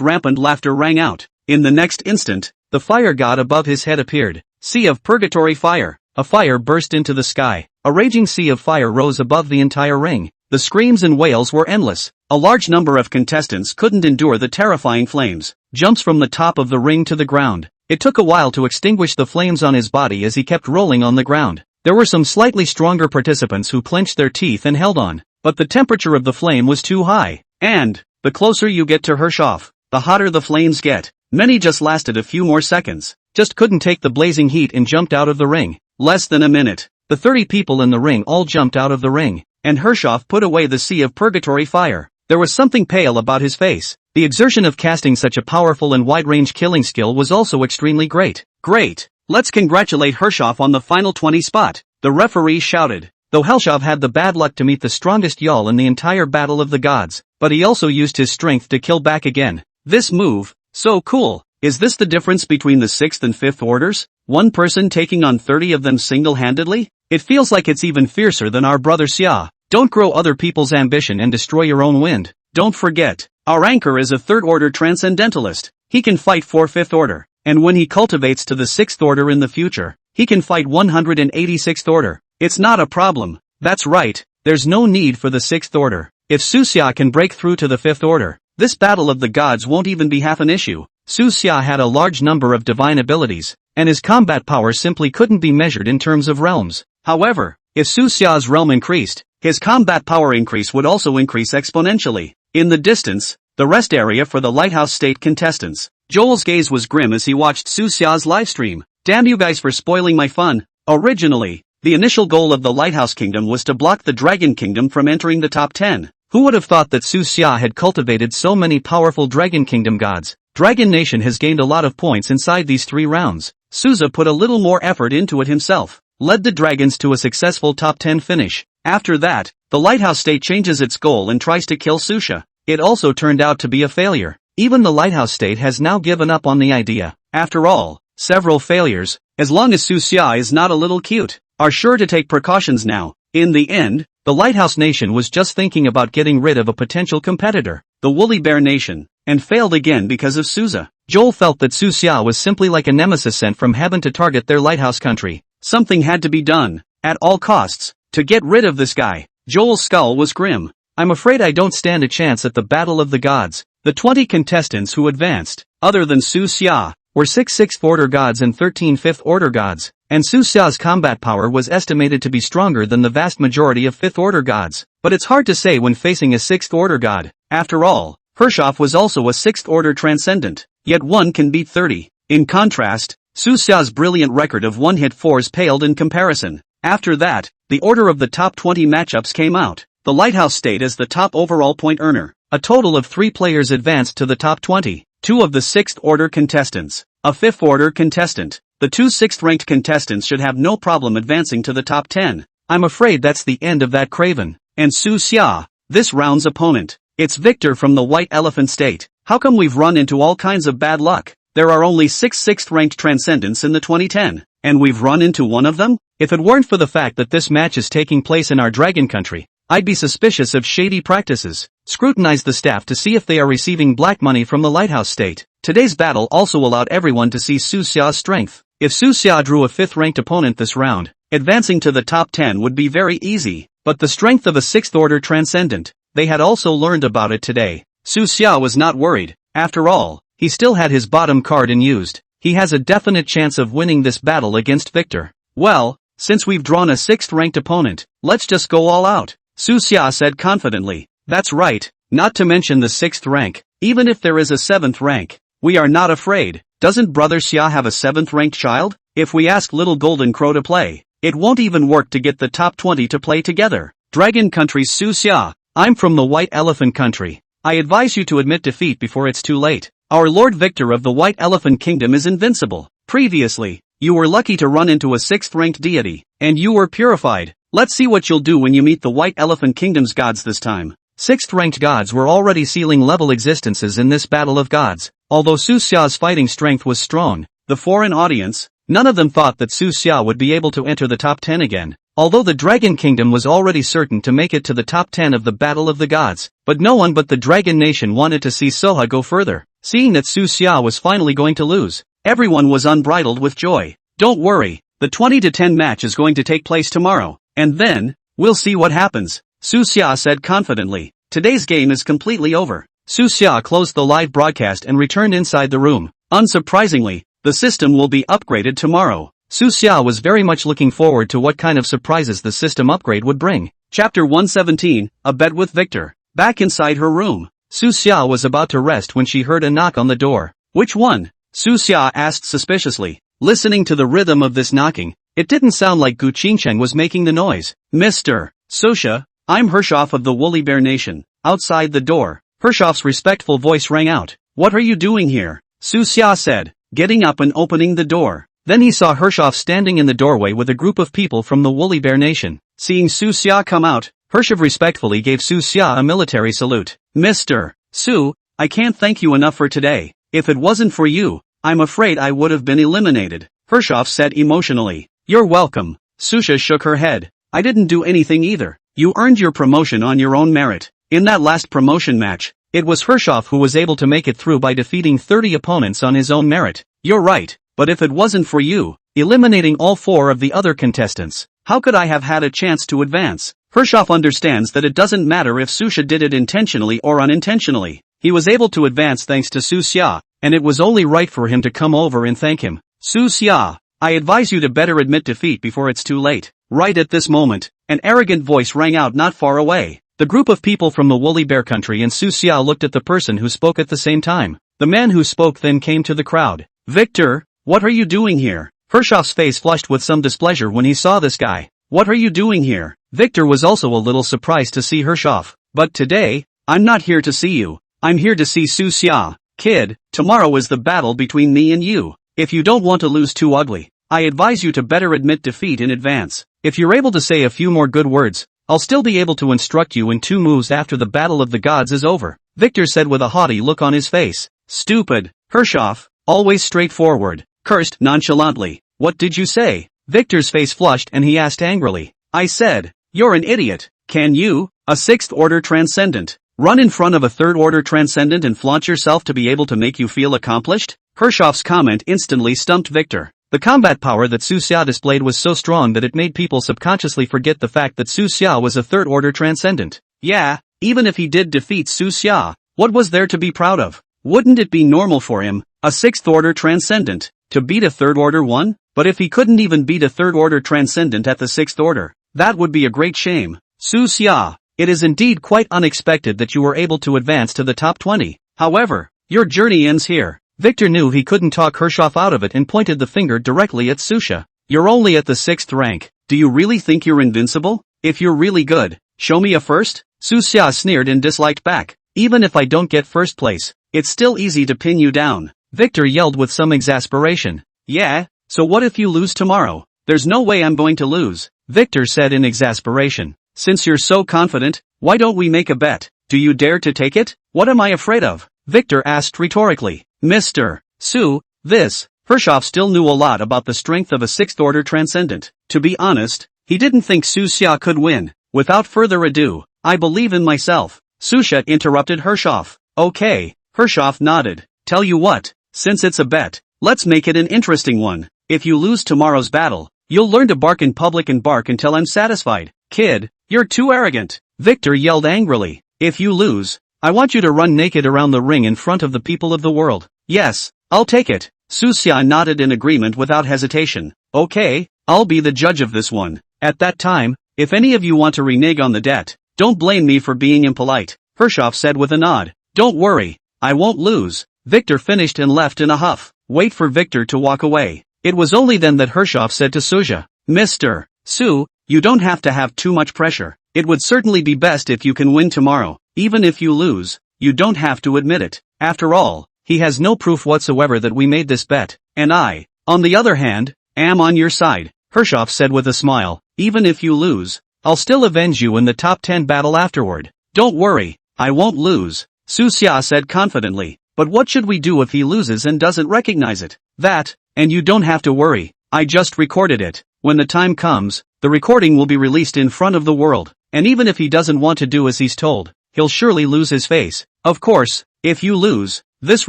rampant laughter rang out. In the next instant, the fire god above his head appeared. Sea of purgatory fire. A fire burst into the sky. A raging sea of fire rose above the entire ring. The screams and wails were endless. A large number of contestants couldn't endure the terrifying flames. Jumps from the top of the ring to the ground. It took a while to extinguish the flames on his body as he kept rolling on the ground. There were some slightly stronger participants who clenched their teeth and held on. But the temperature of the flame was too high. And, the closer you get to Hrshoff, the hotter the flames get. Many just lasted a few more seconds. Just couldn't take the blazing heat and jumped out of the ring. Less than a minute. The 30 people in the ring all jumped out of the ring. And Hrshoff put away the sea of purgatory fire. There was something pale about his face. The exertion of casting such a powerful and wide-range killing skill was also extremely great. Great! Let's congratulate Hrshoff on the final 20 spot, the referee shouted. Though Helshoff had the bad luck to meet the strongest Yal in the entire Battle of the Gods, but he also used his strength to kill back again. This move, so cool. Is this the difference between the 6th and 5th orders? One person taking on 30 of them single-handedly? It feels like it's even fiercer than our brother Xia. Don't grow other people's ambition and destroy your own wind. Don't forget, our anchor is a 3rd order transcendentalist. He can fight for 5th order, and when he cultivates to the 6th order in the future, he can fight 186th order. It's not a problem. That's right, there's no need for the 6th order. If Su Xia can break through to the 5th order, this battle of the gods won't even be half an issue. Su Xia had a large number of divine abilities, and his combat power simply couldn't be measured in terms of realms. However, if Su Xia's realm increased, his combat power increase would also increase exponentially. In the distance, the rest area for the Lighthouse State contestants. Joel's gaze was grim as he watched Su Xia's livestream. Damn you guys for spoiling my fun. Originally, the initial goal of the Lighthouse Kingdom was to block the Dragon Kingdom from entering the top 10. Who would have thought that Su Xia had cultivated so many powerful Dragon Kingdom gods? Dragon Nation has gained a lot of points inside these 3 rounds. Souza put a little more effort into it himself, led the Dragons to a successful top 10 finish. After that, the Lighthouse State changes its goal and tries to kill Susha. It also turned out to be a failure. Even the Lighthouse State has now given up on the idea. After all, several failures, as long as Su Xia is not a little cute, are sure to take precautions now. In the end, the Lighthouse Nation was just thinking about getting rid of a potential competitor, the Woolly Bear Nation, and failed again because of Souza. Joel felt that Su Xia was simply like a nemesis sent from heaven to target their lighthouse country. Something had to be done, at all costs, to get rid of this guy. Joel's skull was grim. I'm afraid I don't stand a chance at the Battle of the Gods. The 20 contestants who advanced, other than Su Xia, were 6 6th order gods and 13 5th order gods, and Su Xia's combat power was estimated to be stronger than the vast majority of 5th order gods. But it's hard to say when facing a 6th order god. After all, Hrshoff was also a 6th order transcendent, yet one can beat 30. In contrast, Su Xia's brilliant record of one-hit 4s paled in comparison. After that, the order of the top 20 matchups came out. The Lighthouse State as the top overall point earner. A total of 3 players advanced to the top 20. 2 of the 6th order contestants, a 5th order contestant. The 2 6th-ranked contestants should have no problem advancing to the top 10. I'm afraid that's the end of that Craven. And Su Xia, this round's opponent. It's Victor from the White Elephant State. How come we've run into all kinds of bad luck? There are only 6 6th-ranked transcendents in the 2010. And we've run into one of them? If it weren't for the fact that this match is taking place in our dragon country, I'd be suspicious of shady practices. Scrutinize the staff to see if they are receiving black money from the Lighthouse State. Today's battle also allowed everyone to see Su Xia's strength. If Su Xia drew a 5th-ranked opponent this round, advancing to the top 10 would be very easy. But the strength of a 6th-order transcendent, they had also learned about it today. Su Xia was not worried. After all, he still had his bottom card unused. He has a definite chance of winning this battle against Victor. Well, since we've drawn a 6th-ranked opponent, let's just go all out, Su Xia said confidently. That's right, not to mention the 6th rank, even if there is a 7th rank. We are not afraid. Doesn't Brother Xia have a 7th ranked child? If we ask Little Golden Crow to play, it won't even work to get the top 20 to play together. Dragon Country's Su Xia. I'm from the White Elephant Country. I advise you to admit defeat before it's too late. Our Lord Victor of the White Elephant Kingdom is invincible. Previously, you were lucky to run into a 6th ranked deity, and you were purified. Let's see what you'll do when you meet the White Elephant Kingdom's gods this time. 6th ranked gods were already ceiling level existences in this battle of gods. Although Su Xia's fighting strength was strong, the foreign audience, none of them thought that Su Xia would be able to enter the top 10 again. Although the Dragon Kingdom was already certain to make it to the top 10 of the Battle of the Gods, but no one but the Dragon Nation wanted to see Soha go further. Seeing that Su Xia was finally going to lose, everyone was unbridled with joy. Don't worry, the 20-10 match is going to take place tomorrow, and then, we'll see what happens, Su Xia said confidently. Today's game is completely over. Su Xia closed the live broadcast and returned inside the room. Unsurprisingly, the system will be upgraded tomorrow. Su Xia was very much looking forward to what kind of surprises the system upgrade would bring. Chapter 117, A Bet with Victor. Back inside her room, Su Xia was about to rest when she heard a knock on the door. Which one? Su Xia asked suspiciously. Listening to the rhythm of this knocking, it didn't sound like Gu Qingchen was making the noise. Mr. Susha, I'm Hershoff of the Woolly Bear Nation. Outside the door, Hershoff's respectful voice rang out. What are you doing here? Su Xia said, getting up and opening the door. Then he saw Hershoff standing in the doorway with a group of people from the Woolly Bear Nation. Seeing Su Xia come out, Hershoff respectfully gave Su Xia a military salute. Mr. Su, I can't thank you enough for today. If it wasn't for you, I'm afraid I would have been eliminated, Hershoff said emotionally. You're welcome. Susha shook her head. I didn't do anything either. You earned your promotion on your own merit. In that last promotion match, it was Hershoff who was able to make it through by defeating 30 opponents on his own merit. You're right, but if it wasn't for you, eliminating all 4 of the other contestants, how could I have had a chance to advance? Hershoff understands that it doesn't matter if Susha did it intentionally or unintentionally. He was able to advance thanks to Su Xia, and it was only right for him to come over and thank him. Su Xia, I advise you to better admit defeat before it's too late. Right at this moment, an arrogant voice rang out not far away. The group of people from the Woolly Bear Country and Su Xia looked at the person who spoke at the same time. The man who spoke then came to the crowd. Victor, what are you doing here? Hershoff's face flushed with some displeasure when he saw this guy. What are you doing here? Victor was also a little surprised to see Hershoff. But today, I'm not here to see you. I'm here to see Su Xia. Kid, tomorrow is the battle between me and you. If you don't want to lose too ugly, I advise you to better admit defeat in advance. If you're able to say a few more good words, I'll still be able to instruct you in 2 moves after the Battle of the Gods is over, Victor said with a haughty look on his face. Stupid. Hershoff, always straightforward, cursed nonchalantly. What did you say? Victor's face flushed and he asked angrily. I said, you're an idiot. Can you, a 6th order transcendent, run in front of a 3rd order transcendent and flaunt yourself to be able to make you feel accomplished? Hershoff's comment instantly stumped Victor. The combat power that Su Xia displayed was so strong that it made people subconsciously forget the fact that Su Xia was a 3rd order transcendent. Yeah, even if he did defeat Su Xia, what was there to be proud of? Wouldn't it be normal for him, a 6th order transcendent, to beat a 3rd order one? But if he couldn't even beat a 3rd order transcendent at the 6th order, that would be a great shame. Su Xia, it is indeed quite unexpected that you were able to advance to the top 20. However, your journey ends here. Victor knew he couldn't talk Hershoff out of it and pointed the finger directly at Susha. You're only at the 6th rank. Do you really think you're invincible? If you're really good, show me a first? Su Xia sneered and disliked back. Even if I don't get first place, it's still easy to pin you down. Victor yelled with some exasperation. Yeah, so what if you lose tomorrow? There's no way I'm going to lose, Victor said in exasperation. Since you're so confident, why don't we make a bet? Do you dare to take it? What am I afraid of? Victor asked rhetorically. Mr. Su, Hershoff still knew a lot about the strength of a 6th order transcendent. To be honest, he didn't think Su Xia could win. Without further ado, I believe in myself. Susha interrupted Hershoff. Okay, Hershoff nodded. Tell you what, since it's a bet, let's make it an interesting one. If you lose tomorrow's battle, you'll learn to bark in public and bark until I'm satisfied. Kid, you're too arrogant, Victor yelled angrily. If you lose, I want you to run naked around the ring in front of the people of the world. Yes, I'll take it. Su Xia nodded in agreement without hesitation. Okay, I'll be the judge of this one. At that time, if any of you want to renege on the debt, don't blame me for being impolite. Hershov said with a nod. Don't worry, I won't lose. Victor finished and left in a huff. Wait for Victor to walk away. It was only then that Hershov said to Suja, Mr. Su, you don't have to have too much pressure. It would certainly be best if you can win tomorrow. Even if you lose, you don't have to admit it. After all, he has no proof whatsoever that we made this bet, and I, on the other hand, am on your side, Hershov said with a smile. Even if you lose, I'll still avenge you in the top 10 battle afterward. Don't worry, I won't lose, Su Xia said confidently. But what should we do if he loses and doesn't recognize it? That, and you don't have to worry, I just recorded it. When the time comes, the recording will be released in front of the world, and even if he doesn't want to do as he's told, he'll surely lose his face. Of course, if you lose, this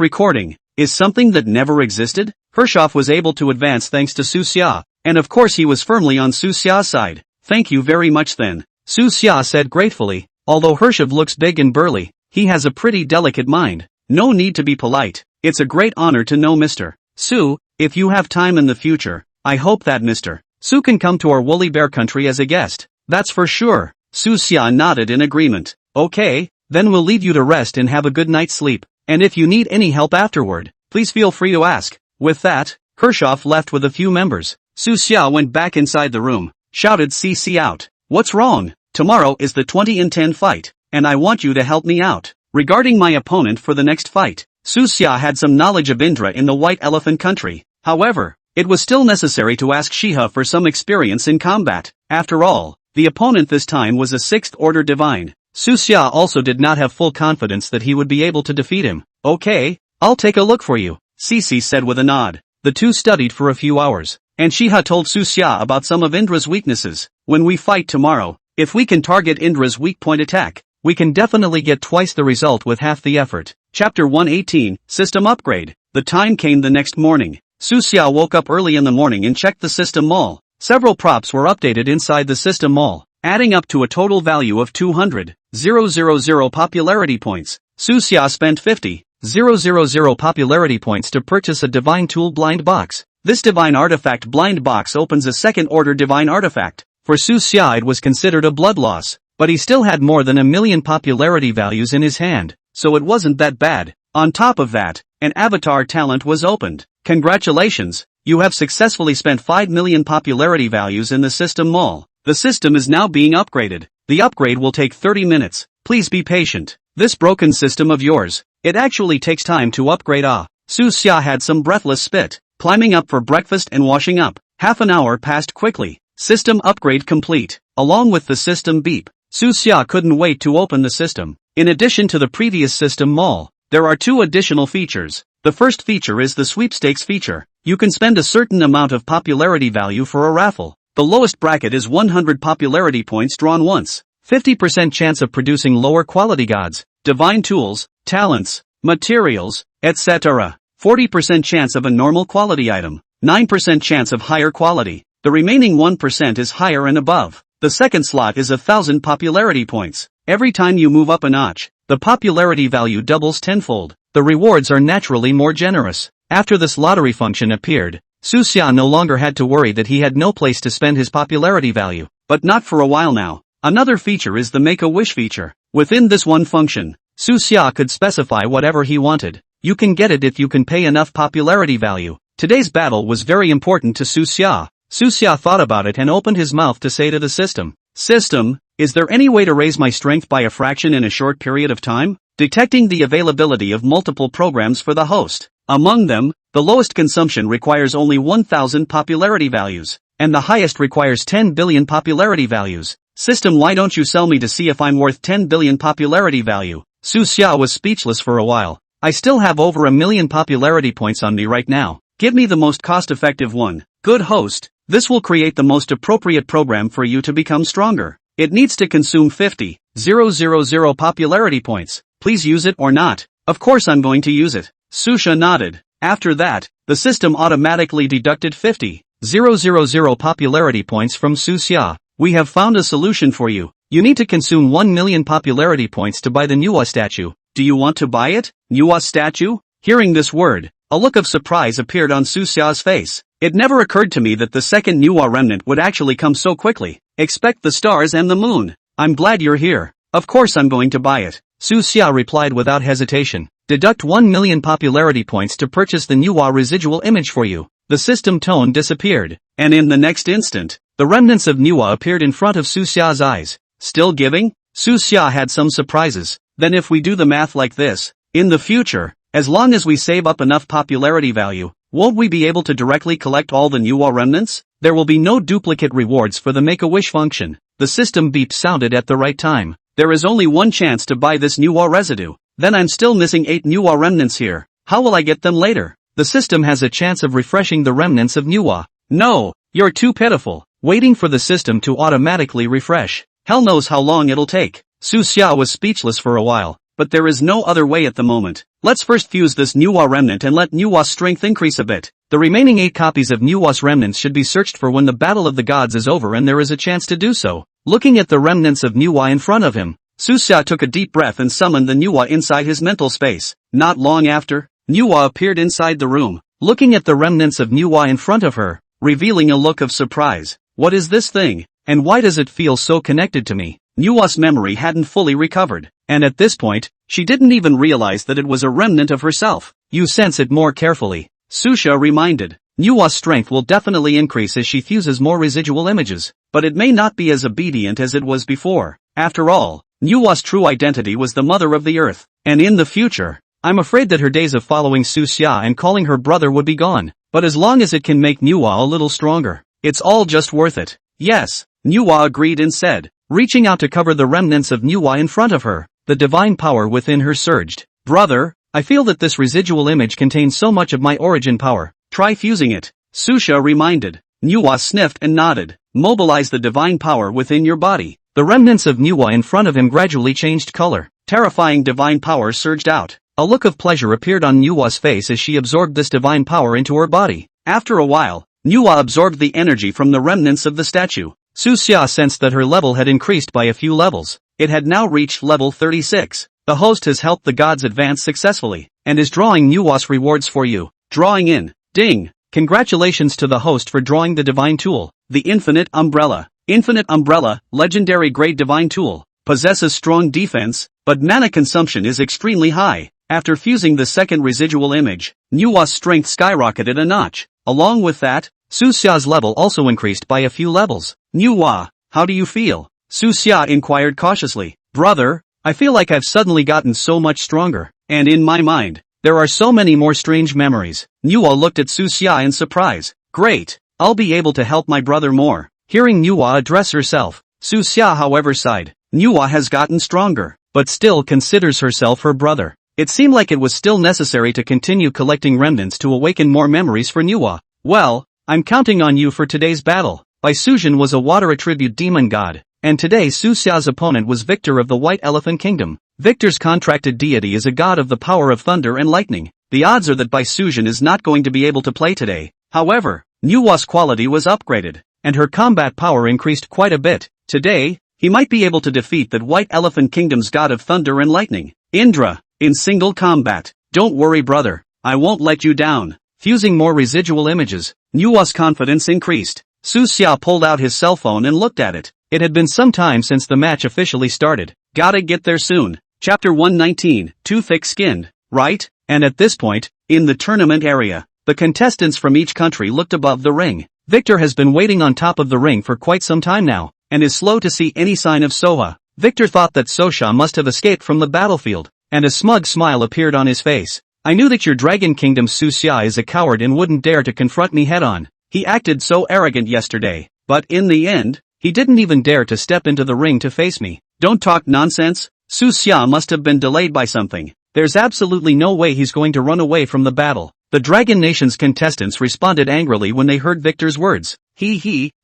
recording is something that never existed? Hershov was able to advance thanks to Su Xia, and of course he was firmly on Su Xia's side. Thank you very much then, Su Xia said gratefully. Although Hershov looks big and burly, he has a pretty delicate mind. No need to be polite. It's a great honor to know Mr. Su. If you have time in the future, I hope that Mr. Su can come to our woolly bear country as a guest. That's for sure. Su Xia nodded in agreement. Okay, then we'll leave you to rest and have a good night's sleep. And if you need any help afterward, please feel free to ask. With that, Hershov left with a few members. Su Xia went back inside the room, shouted CC out. What's wrong? Tomorrow is the 20 in 10 fight, and I want you to help me out. Regarding my opponent for the next fight, Su Xia had some knowledge of Indra in the White Elephant country. However, it was still necessary to ask Shiha for some experience in combat. After all, the opponent this time was a 6th order divine. Su Xia also did not have full confidence that he would be able to defeat him. Okay, I'll take a look for you, Cici said with a nod. The two studied for a few hours, and Shiha told Su Xia about some of Indra's weaknesses. When we fight tomorrow, if we can target Indra's weak point attack, we can definitely get twice the result with half the effort. Chapter 118, System Upgrade. The time came the next morning. Su Xia woke up early in the morning and checked the system mall. Several props were updated inside the system mall, adding up to a total value of 200,000 popularity points. Su Xia spent 50,000 popularity points to purchase a Divine Tool Blind Box. This Divine Artifact Blind Box opens a 2nd order Divine Artifact. For Su Xia it was considered a blood loss, but he still had more than 1 million popularity values in his hand, so it wasn't that bad. On top of that, an avatar talent was opened. Congratulations, you have successfully spent 5 million popularity values in the system mall. The system is now being upgraded. The upgrade will take 30 minutes. Please be patient. This broken system of yours, it actually takes time to upgrade. Su Xia had some breathless spit. Climbing up for breakfast and washing up. Half an hour passed quickly. System upgrade complete. Along with the system beep, Su Xia couldn't wait to open the system. In addition to the previous system mall, there are 2 additional features. The first feature is the sweepstakes feature. You can spend a certain amount of popularity value for a raffle. The lowest bracket is 100 popularity points drawn once. 50% chance of producing lower quality gods, divine tools, talents, materials, etc. 40% chance of a normal quality item. 9% chance of higher quality. The remaining 1% is higher and above. The second slot is 1,000 popularity points. Every time you move up a notch, the popularity value doubles tenfold. The rewards are naturally more generous. After this lottery function appeared, Su Xia no longer had to worry that he had no place to spend his popularity value. But not for a while now. Another feature is the Make a Wish feature. Within this one function, Su Xia could specify whatever he wanted. You can get it if you can pay enough popularity value. Today's battle was very important to Su Xia. Su Xia thought about it and opened his mouth to say to the system, System, is there any way to raise my strength by a fraction in a short period of time? Detecting the availability of multiple programs for the host. Among them, the lowest consumption requires only 1,000 popularity values, and the highest requires 10 billion popularity values. System, why don't you sell me to see if I'm worth 10 billion popularity value? Su Xia was speechless for a while. I still have over 1 million popularity points on me right now. Give me the most cost-effective one. Good host, this will create the most appropriate program for you to become stronger. It needs to consume 50,000 popularity points. Please use it or not. Of course I'm going to use it. Su Xia nodded. After that, the system automatically deducted 50,000 popularity points from Su Xia. We have found a solution for you. You need to consume 1 million popularity points to buy the Nuwa statue. Do you want to buy it? Nuwa statue? Hearing this word, a look of surprise appeared on Su Xia's face. It never occurred to me that the second Nuwa remnant would actually come so quickly. Expect the stars and the moon. I'm glad you're here. Of course I'm going to buy it. Su Xia replied without hesitation. Deduct 1 million popularity points to purchase the Nuwa residual image for you. The system tone disappeared, and in the next instant, the remnants of Nuwa appeared in front of Su Xia's eyes. Still giving? Su Xia had some surprises. Then if we do the math like this, in the future, as long as we save up enough popularity value, won't we be able to directly collect all the Nuwa remnants? There will be no duplicate rewards for the Make-A-Wish function. The system beep sounded at the right time. There is only one chance to buy this Nuwa residue. Then I'm still missing 8 Nuwa remnants here. How will I get them later? The system has a chance of refreshing the remnants of Nuwa. No, you're too pitiful. Waiting for the system to automatically refresh. Hell knows how long it'll take. Su Xia was speechless for a while, but there is no other way at the moment. Let's first fuse this Nuwa remnant and let Nuwa's strength increase a bit. The remaining 8 copies of Nuwa's remnants should be searched for when the Battle of the Gods is over and there is a chance to do so. Looking at the remnants of Nuwa in front of him, Su Xia took a deep breath and summoned the Nuwa inside his mental space. Not long after, Nuwa appeared inside the room, looking at the remnants of Nuwa in front of her, revealing a look of surprise. What is this thing? And why does it feel so connected to me? Nuwa's memory hadn't fully recovered, and at this point, she didn't even realize that it was a remnant of herself. You sense it more carefully, Su Xia reminded. Nuwa's strength will definitely increase as she fuses more residual images, but it may not be as obedient as it was before. After all, Nuwa's true identity was the mother of the earth, and in the future, I'm afraid that her days of following Su Xia and calling her brother would be gone. But as long as it can make Nuwa a little stronger, it's all just worth it. Yes, Nuwa agreed and said, reaching out to cover the remnants of Nuwa in front of her. The divine power within her surged. Brother, I feel that this residual image contains so much of my origin power. Try fusing it, Su Xia reminded. Nuwa sniffed and nodded. Mobilize the divine power within your body. The remnants of Nuwa in front of him gradually changed color. Terrifying divine power surged out. A look of pleasure appeared on Nuwa's face as she absorbed this divine power into her body. After a while, Nuwa absorbed the energy from the remnants of the statue. Su Xia sensed that her level had increased by a few levels. It had now reached level 36. The host has helped the gods advance successfully, and is drawing Nuwa's rewards for you. Drawing in. Ding! Congratulations to the host for drawing the divine tool, the Infinite Umbrella. Infinite Umbrella, legendary grade divine tool, possesses strong defense, but mana consumption is extremely high. After fusing the second residual image, Nuwa's strength skyrocketed a notch. Along with that, Su Xia's level also increased by a few levels. Nuwa, how do you feel? Su Xia inquired cautiously. Brother, I feel like I've suddenly gotten so much stronger, and in my mind, there are so many more strange memories. Nuwa looked at Su Xia in surprise. Great, I'll be able to help my brother more. Hearing Nuwa address herself, Su Xia however sighed. Nuwa has gotten stronger, but still considers herself her brother. It seemed like it was still necessary to continue collecting remnants to awaken more memories for Nuwa. Well, I'm counting on you for today's battle. Bai Sujin was a water attribute demon god, and today Su Xia's opponent was Victor of the White Elephant Kingdom. Victor's contracted deity is a god of the power of thunder and lightning. The odds are that Bai Sujin is not going to be able to play today. However, Nuwa's quality was upgraded, and her combat power increased quite a bit. Today, he might be able to defeat that White Elephant Kingdom's god of thunder and lightning, Indra, in single combat. Don't worry brother, I won't let you down. Fusing more residual images, Nuwa's confidence increased. Su Xia pulled out his cell phone and looked at it. It had been some time since the match officially started. Gotta get there soon. Chapter 119, Too Thick-Skinned, right? And at this point, in the tournament area, the contestants from each country looked above the ring. Victor has been waiting on top of the ring for quite some time now, and is slow to see any sign of Soha. Victor thought that Sosha must have escaped from the battlefield, and a smug smile appeared on his face. I knew that your Dragon Kingdom Su Xia is a coward and wouldn't dare to confront me head-on. He acted so arrogant yesterday, but in the end, he didn't even dare to step into the ring to face me. Don't talk nonsense. Su Xia must have been delayed by something. There's absolutely no way he's going to run away from the battle. The Dragon Nation's contestants responded angrily when they heard Victor's words.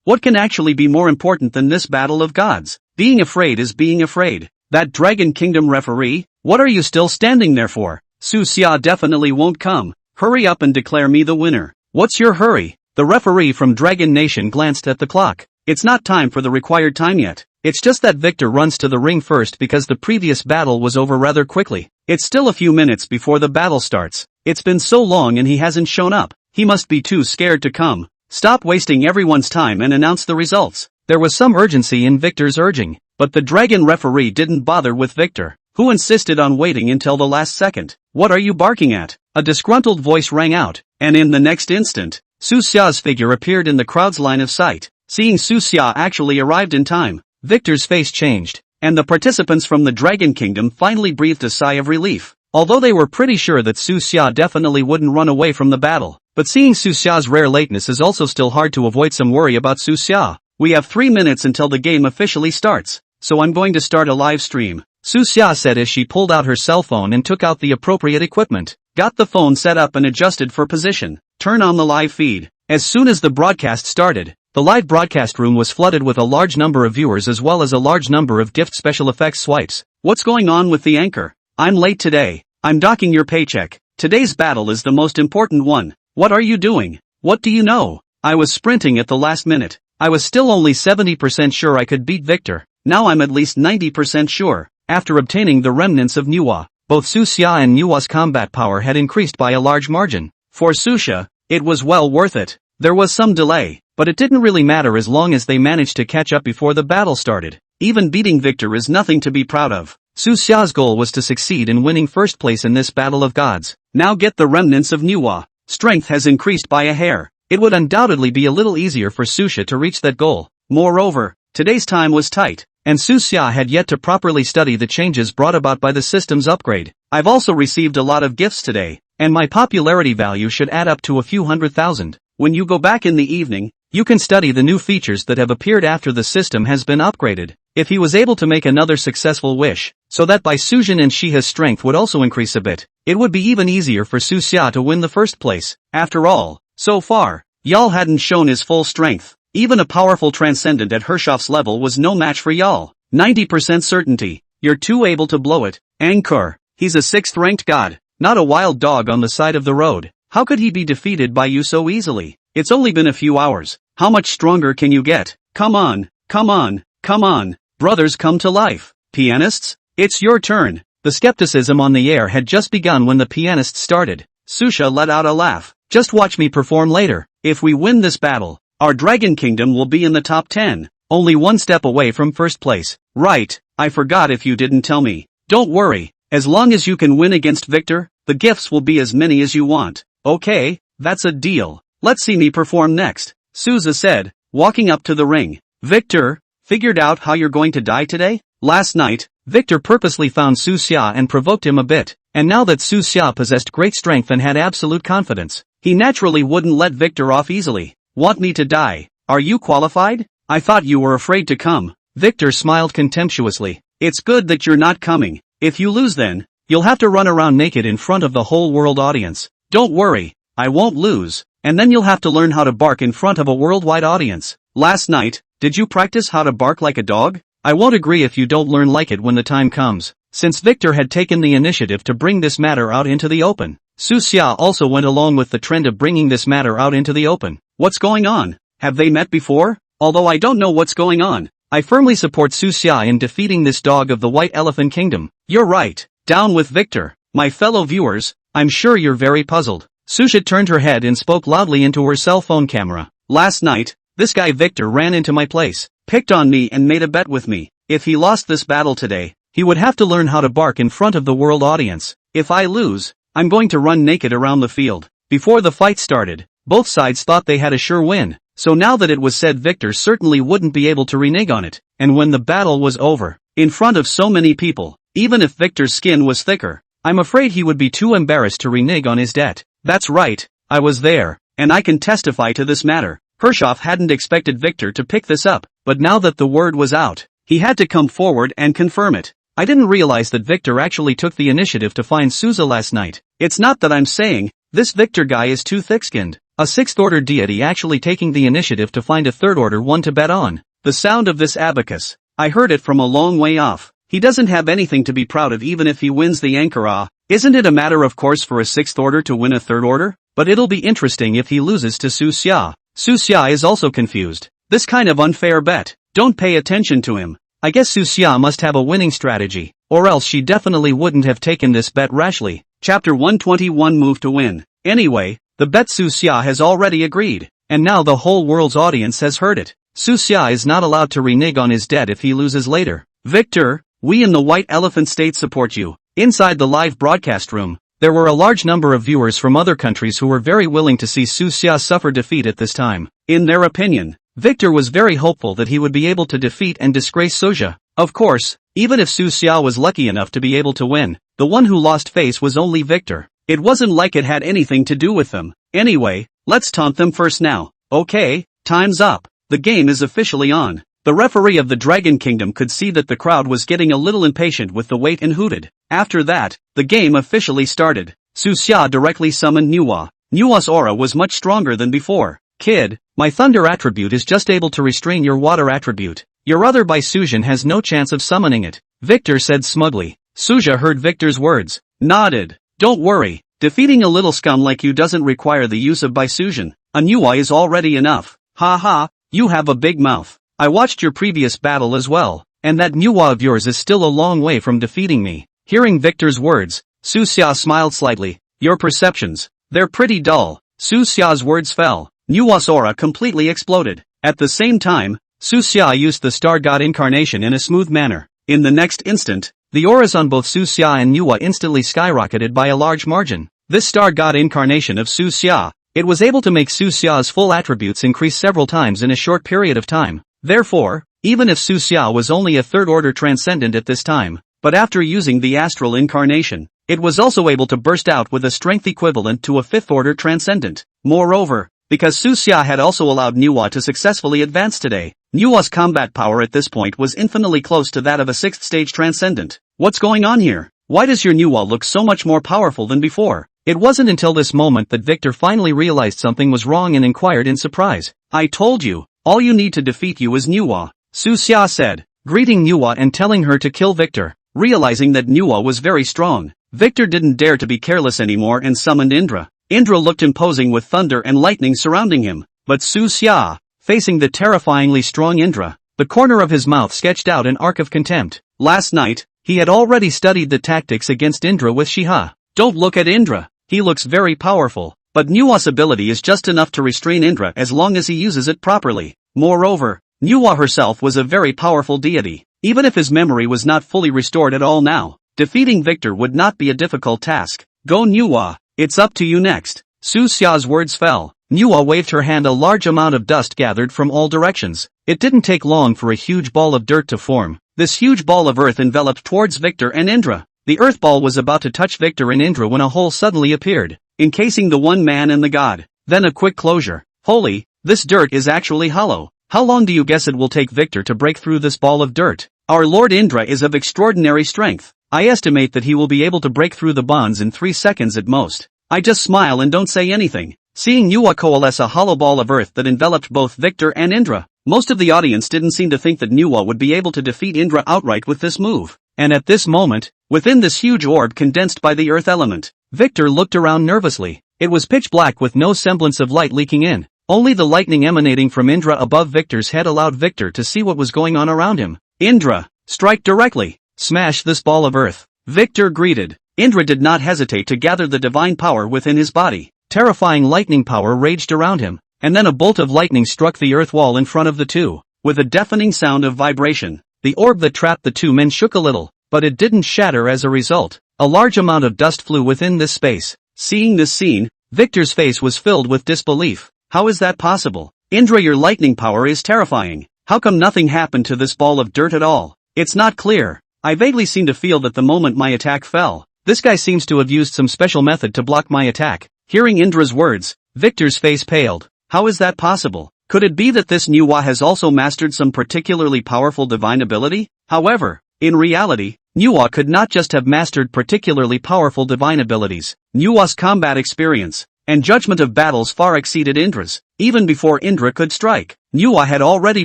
What can actually be more important than this battle of gods? Being afraid is being afraid. That Dragon Kingdom referee? What are you still standing there for? Su Xia definitely won't come. Hurry up and declare me the winner. What's your hurry? The referee from Dragon Nation glanced at the clock. It's not time for the required time yet. It's just that Victor runs to the ring first because the previous battle was over rather quickly. It's still a few minutes before the battle starts. It's been so long and he hasn't shown up. He must be too scared to come. Stop wasting everyone's time and announce the results. There was some urgency in Victor's urging, but the dragon referee didn't bother with Victor. Who insisted on waiting until the last second? What are you barking at? A disgruntled voice rang out, and in the next instant, Su Xia's figure appeared in the crowd's line of sight. Seeing Su Xia actually arrived in time, Victor's face changed, and the participants from the Dragon Kingdom finally breathed a sigh of relief. Although they were pretty sure that Su Xia definitely wouldn't run away from the battle, but seeing Su Xia's rare lateness is also still hard to avoid some worry about Su Xia. We have 3 minutes until the game officially starts, so I'm going to start a live stream, Su Xia said as she pulled out her cell phone and took out the appropriate equipment, got the phone set up and adjusted for position, turn on the live feed. As soon as the broadcast started, the live broadcast room was flooded with a large number of viewers as well as a large number of gift special effects swipes. What's going on with the anchor? I'm late today. I'm docking your paycheck. Today's battle is the most important one. What are you doing? What do you know? I was sprinting at the last minute. I was still only 70% sure I could beat Victor. Now I'm at least 90% sure. After obtaining the remnants of Manhwa, both Su Xia and Manhwa's combat power had increased by a large margin. For Su Xia, it was well worth it. There was some delay, but it didn't really matter as long as they managed to catch up before the battle started. Even beating Victor is nothing to be proud of. Su Xia's goal was to succeed in winning first place in this battle of gods. Now get the remnants of Manhwa. Strength has increased by a hair. It would undoubtedly be a little easier for Su Xia to reach that goal. Moreover, today's time was tight, and Su Xia had yet to properly study the changes brought about by the system's upgrade. I've also received a lot of gifts today, and my popularity value should add up to a few 100,000. When you go back in the evening, you can study the new features that have appeared after the system has been upgraded. If he was able to make another successful wish, so that by Sujin and Shiha's strength would also increase a bit, it would be even easier for Su Xia to win the first place. After all, so far, Yal hadn't shown his full strength. Even a powerful transcendent at Hershoff's level was no match for Yal. 90% certainty. You're too able to blow it. Angkor, he's a 6th-ranked god, not a wild dog on the side of the road. How could he be defeated by you so easily? It's only been a few hours. How much stronger can you get? Come on, come on, come on. Brothers come to life. Pianists? It's your turn. The skepticism on the air had just begun when the pianists started. Su Xia let out a laugh. Just watch me perform later. If we win this battle, our Dragon Kingdom will be in the top 10. Only one step away from first place. Right, I forgot if you didn't tell me. Don't worry, as long as you can win against Victor, the gifts will be as many as you want. Okay, that's a deal. Let's see me perform next, Souza said, walking up to the ring. Victor, figured out how you're going to die today? Last night, Victor purposely found Su Xia and provoked him a bit, and now that Su Xia possessed great strength and had absolute confidence, he naturally wouldn't let Victor off easily. Want me to die? Are you qualified? I thought you were afraid to come. Victor smiled contemptuously. It's good that you're not coming. If you lose then, you'll have to run around naked in front of the whole world audience. Don't worry, I won't lose, and then you'll have to learn how to bark in front of a worldwide audience. Last night, did you practice how to bark like a dog? I won't agree if you don't learn like it when the time comes. Since Victor had taken the initiative to bring this matter out into the open, Su Xia also went along with the trend of bringing this matter out into the open. What's going on? Have they met before? Although I don't know what's going on, I firmly support Su Xia in defeating this dog of the White Elephant Kingdom. You're right. Down with Victor. My fellow viewers, I'm sure you're very puzzled. Su Xia turned her head and spoke loudly into her cell phone camera. Last night, this guy Victor ran into my place, picked on me and made a bet with me. If he lost this battle today, he would have to learn how to bark in front of the world audience. If I lose, I'm going to run naked around the field. Before the fight started, both sides thought they had a sure win. So now that it was said, Victor certainly wouldn't be able to renege on it. And when the battle was over, in front of so many people, even if Victor's skin was thicker, I'm afraid he would be too embarrassed to renege on his debt. That's right, I was there, and I can testify to this matter. Hershoff hadn't expected Victor to pick this up, but now that the word was out, he had to come forward and confirm it. I didn't realize that Victor actually took the initiative to find Souza last night. It's not that I'm saying, this Victor guy is too thick-skinned. A 6th-order deity actually taking the initiative to find a 3rd-order one to bet on. The sound of this abacus, I heard it from a long way off. He doesn't have anything to be proud of even if he wins the Ankara. Isn't it a matter of course for a 6th order to win a 3rd order? But it'll be interesting if he loses to Su Xia. Su Xia is also confused. This kind of unfair bet. Don't pay attention to him. I guess Su Xia must have a winning strategy, or else she definitely wouldn't have taken this bet rashly. Chapter 121 Move to Win. Anyway, the bet Su Xia has already agreed, and now the whole world's audience has heard it. Su Xia is not allowed to renege on his debt if he loses later. Victor, We in the White Elephant State support you. Inside the live broadcast room, there were a large number of viewers from other countries who were very willing to see Su Xia suffer defeat at this time. In their opinion, Victor was very hopeful that he would be able to defeat and disgrace Soja. Of course, even if Su Xia was lucky enough to be able to win, the one who lost face was only Victor. It wasn't like it had anything to do with them. Anyway, let's taunt them first now. Okay, time's up. The game is officially on. The referee of the Dragon Kingdom could see that the crowd was getting a little impatient with the wait and hooted. After that, the game officially started. Su Xia directly summoned Nuwa. Nuwa's aura was much stronger than before. Kid, my thunder attribute is just able to restrain your water attribute. Your other Baisujin has no chance of summoning it, Victor said smugly. Suja heard Victor's words, nodded. Don't worry, defeating a little scum like you doesn't require the use of Baisujin. A Nuwa is already enough. Ha, you have a big mouth. I watched your previous battle as well, and that Nuwa of yours is still a long way from defeating me. Hearing Victor's words, Su Xia smiled slightly. Your perceptions, they're pretty dull. Su Xia's words fell. Nuwa's aura completely exploded. At the same time, Su Xia used the Star God incarnation in a smooth manner. In the next instant, the auras on both Su Xia and Nuwa instantly skyrocketed by a large margin. This Star God incarnation of Su Xia, it was able to make Su Xia's full attributes increase several times in a short period of time. Therefore, even if Su Xia was only a third-order transcendent at this time, but after using the astral incarnation, it was also able to burst out with a strength equivalent to a fifth-order transcendent. Moreover, because Su Xia had also allowed Nuwa to successfully advance today, Nuwa's combat power at this point was infinitely close to that of a sixth-stage transcendent. What's going on here? Why does your Nuwa look so much more powerful than before? It wasn't until this moment that Victor finally realized something was wrong and inquired in surprise. I told you, all you need to defeat you is Nuwa, Su Xia said, greeting Nuwa and telling her to kill Victor. Realizing that Nuwa was very strong, Victor didn't dare to be careless anymore and summoned Indra. Indra looked imposing with thunder and lightning surrounding him, but Su Xia, facing the terrifyingly strong Indra, the corner of his mouth sketched out an arc of contempt. Last night, he had already studied the tactics against Indra with Shiha. Don't look at Indra, he looks very powerful, but Nuwa's ability is just enough to restrain Indra as long as he uses it properly. Moreover, Nuwa herself was a very powerful deity. Even if his memory was not fully restored at all now, defeating Victor would not be a difficult task. Go Nuwa, it's up to you next. Su Xia's words fell. Nuwa waved her hand. A large amount of dust gathered from all directions. It didn't take long for a huge ball of dirt to form. This huge ball of earth enveloped towards Victor and Indra. The earth ball was about to touch Victor and Indra when a hole suddenly appeared, encasing the one man and the god. Then a quick closure. Holy, this dirt is actually hollow. How long do you guess it will take Victor to break through this ball of dirt? Our Lord Indra is of extraordinary strength. I estimate that he will be able to break through the bonds in 3 seconds at most. I just smile and don't say anything. Seeing Nuwa coalesce a hollow ball of earth that enveloped both Victor and Indra, most of the audience didn't seem to think that Nuwa would be able to defeat Indra outright with this move. And at this moment, within this huge orb condensed by the earth element, Victor looked around nervously. It was pitch black with no semblance of light leaking in. Only the lightning emanating from Indra above Victor's head allowed Victor to see what was going on around him. Indra, strike directly. Smash this ball of earth. Victor greeted. Indra did not hesitate to gather the divine power within his body. Terrifying lightning power raged around him, and then a bolt of lightning struck the earth wall in front of the two. With a deafening sound of vibration, the orb that trapped the two men shook a little, but it didn't shatter as a result. A large amount of dust flew within this space. Seeing this scene, Victor's face was filled with disbelief. How is that possible? Indra, your lightning power is terrifying. How come nothing happened to this ball of dirt at all? It's not clear. I vaguely seem to feel that the moment my attack fell, this guy seems to have used some special method to block my attack. Hearing Indra's words, Victor's face paled. How is that possible? Could it be that this Nuwa has also mastered some particularly powerful divine ability? However, in reality, Nuwa could not just have mastered particularly powerful divine abilities. Nuwa's combat experience and judgment of battles far exceeded Indra's. Even before Indra could strike, Nuwa had already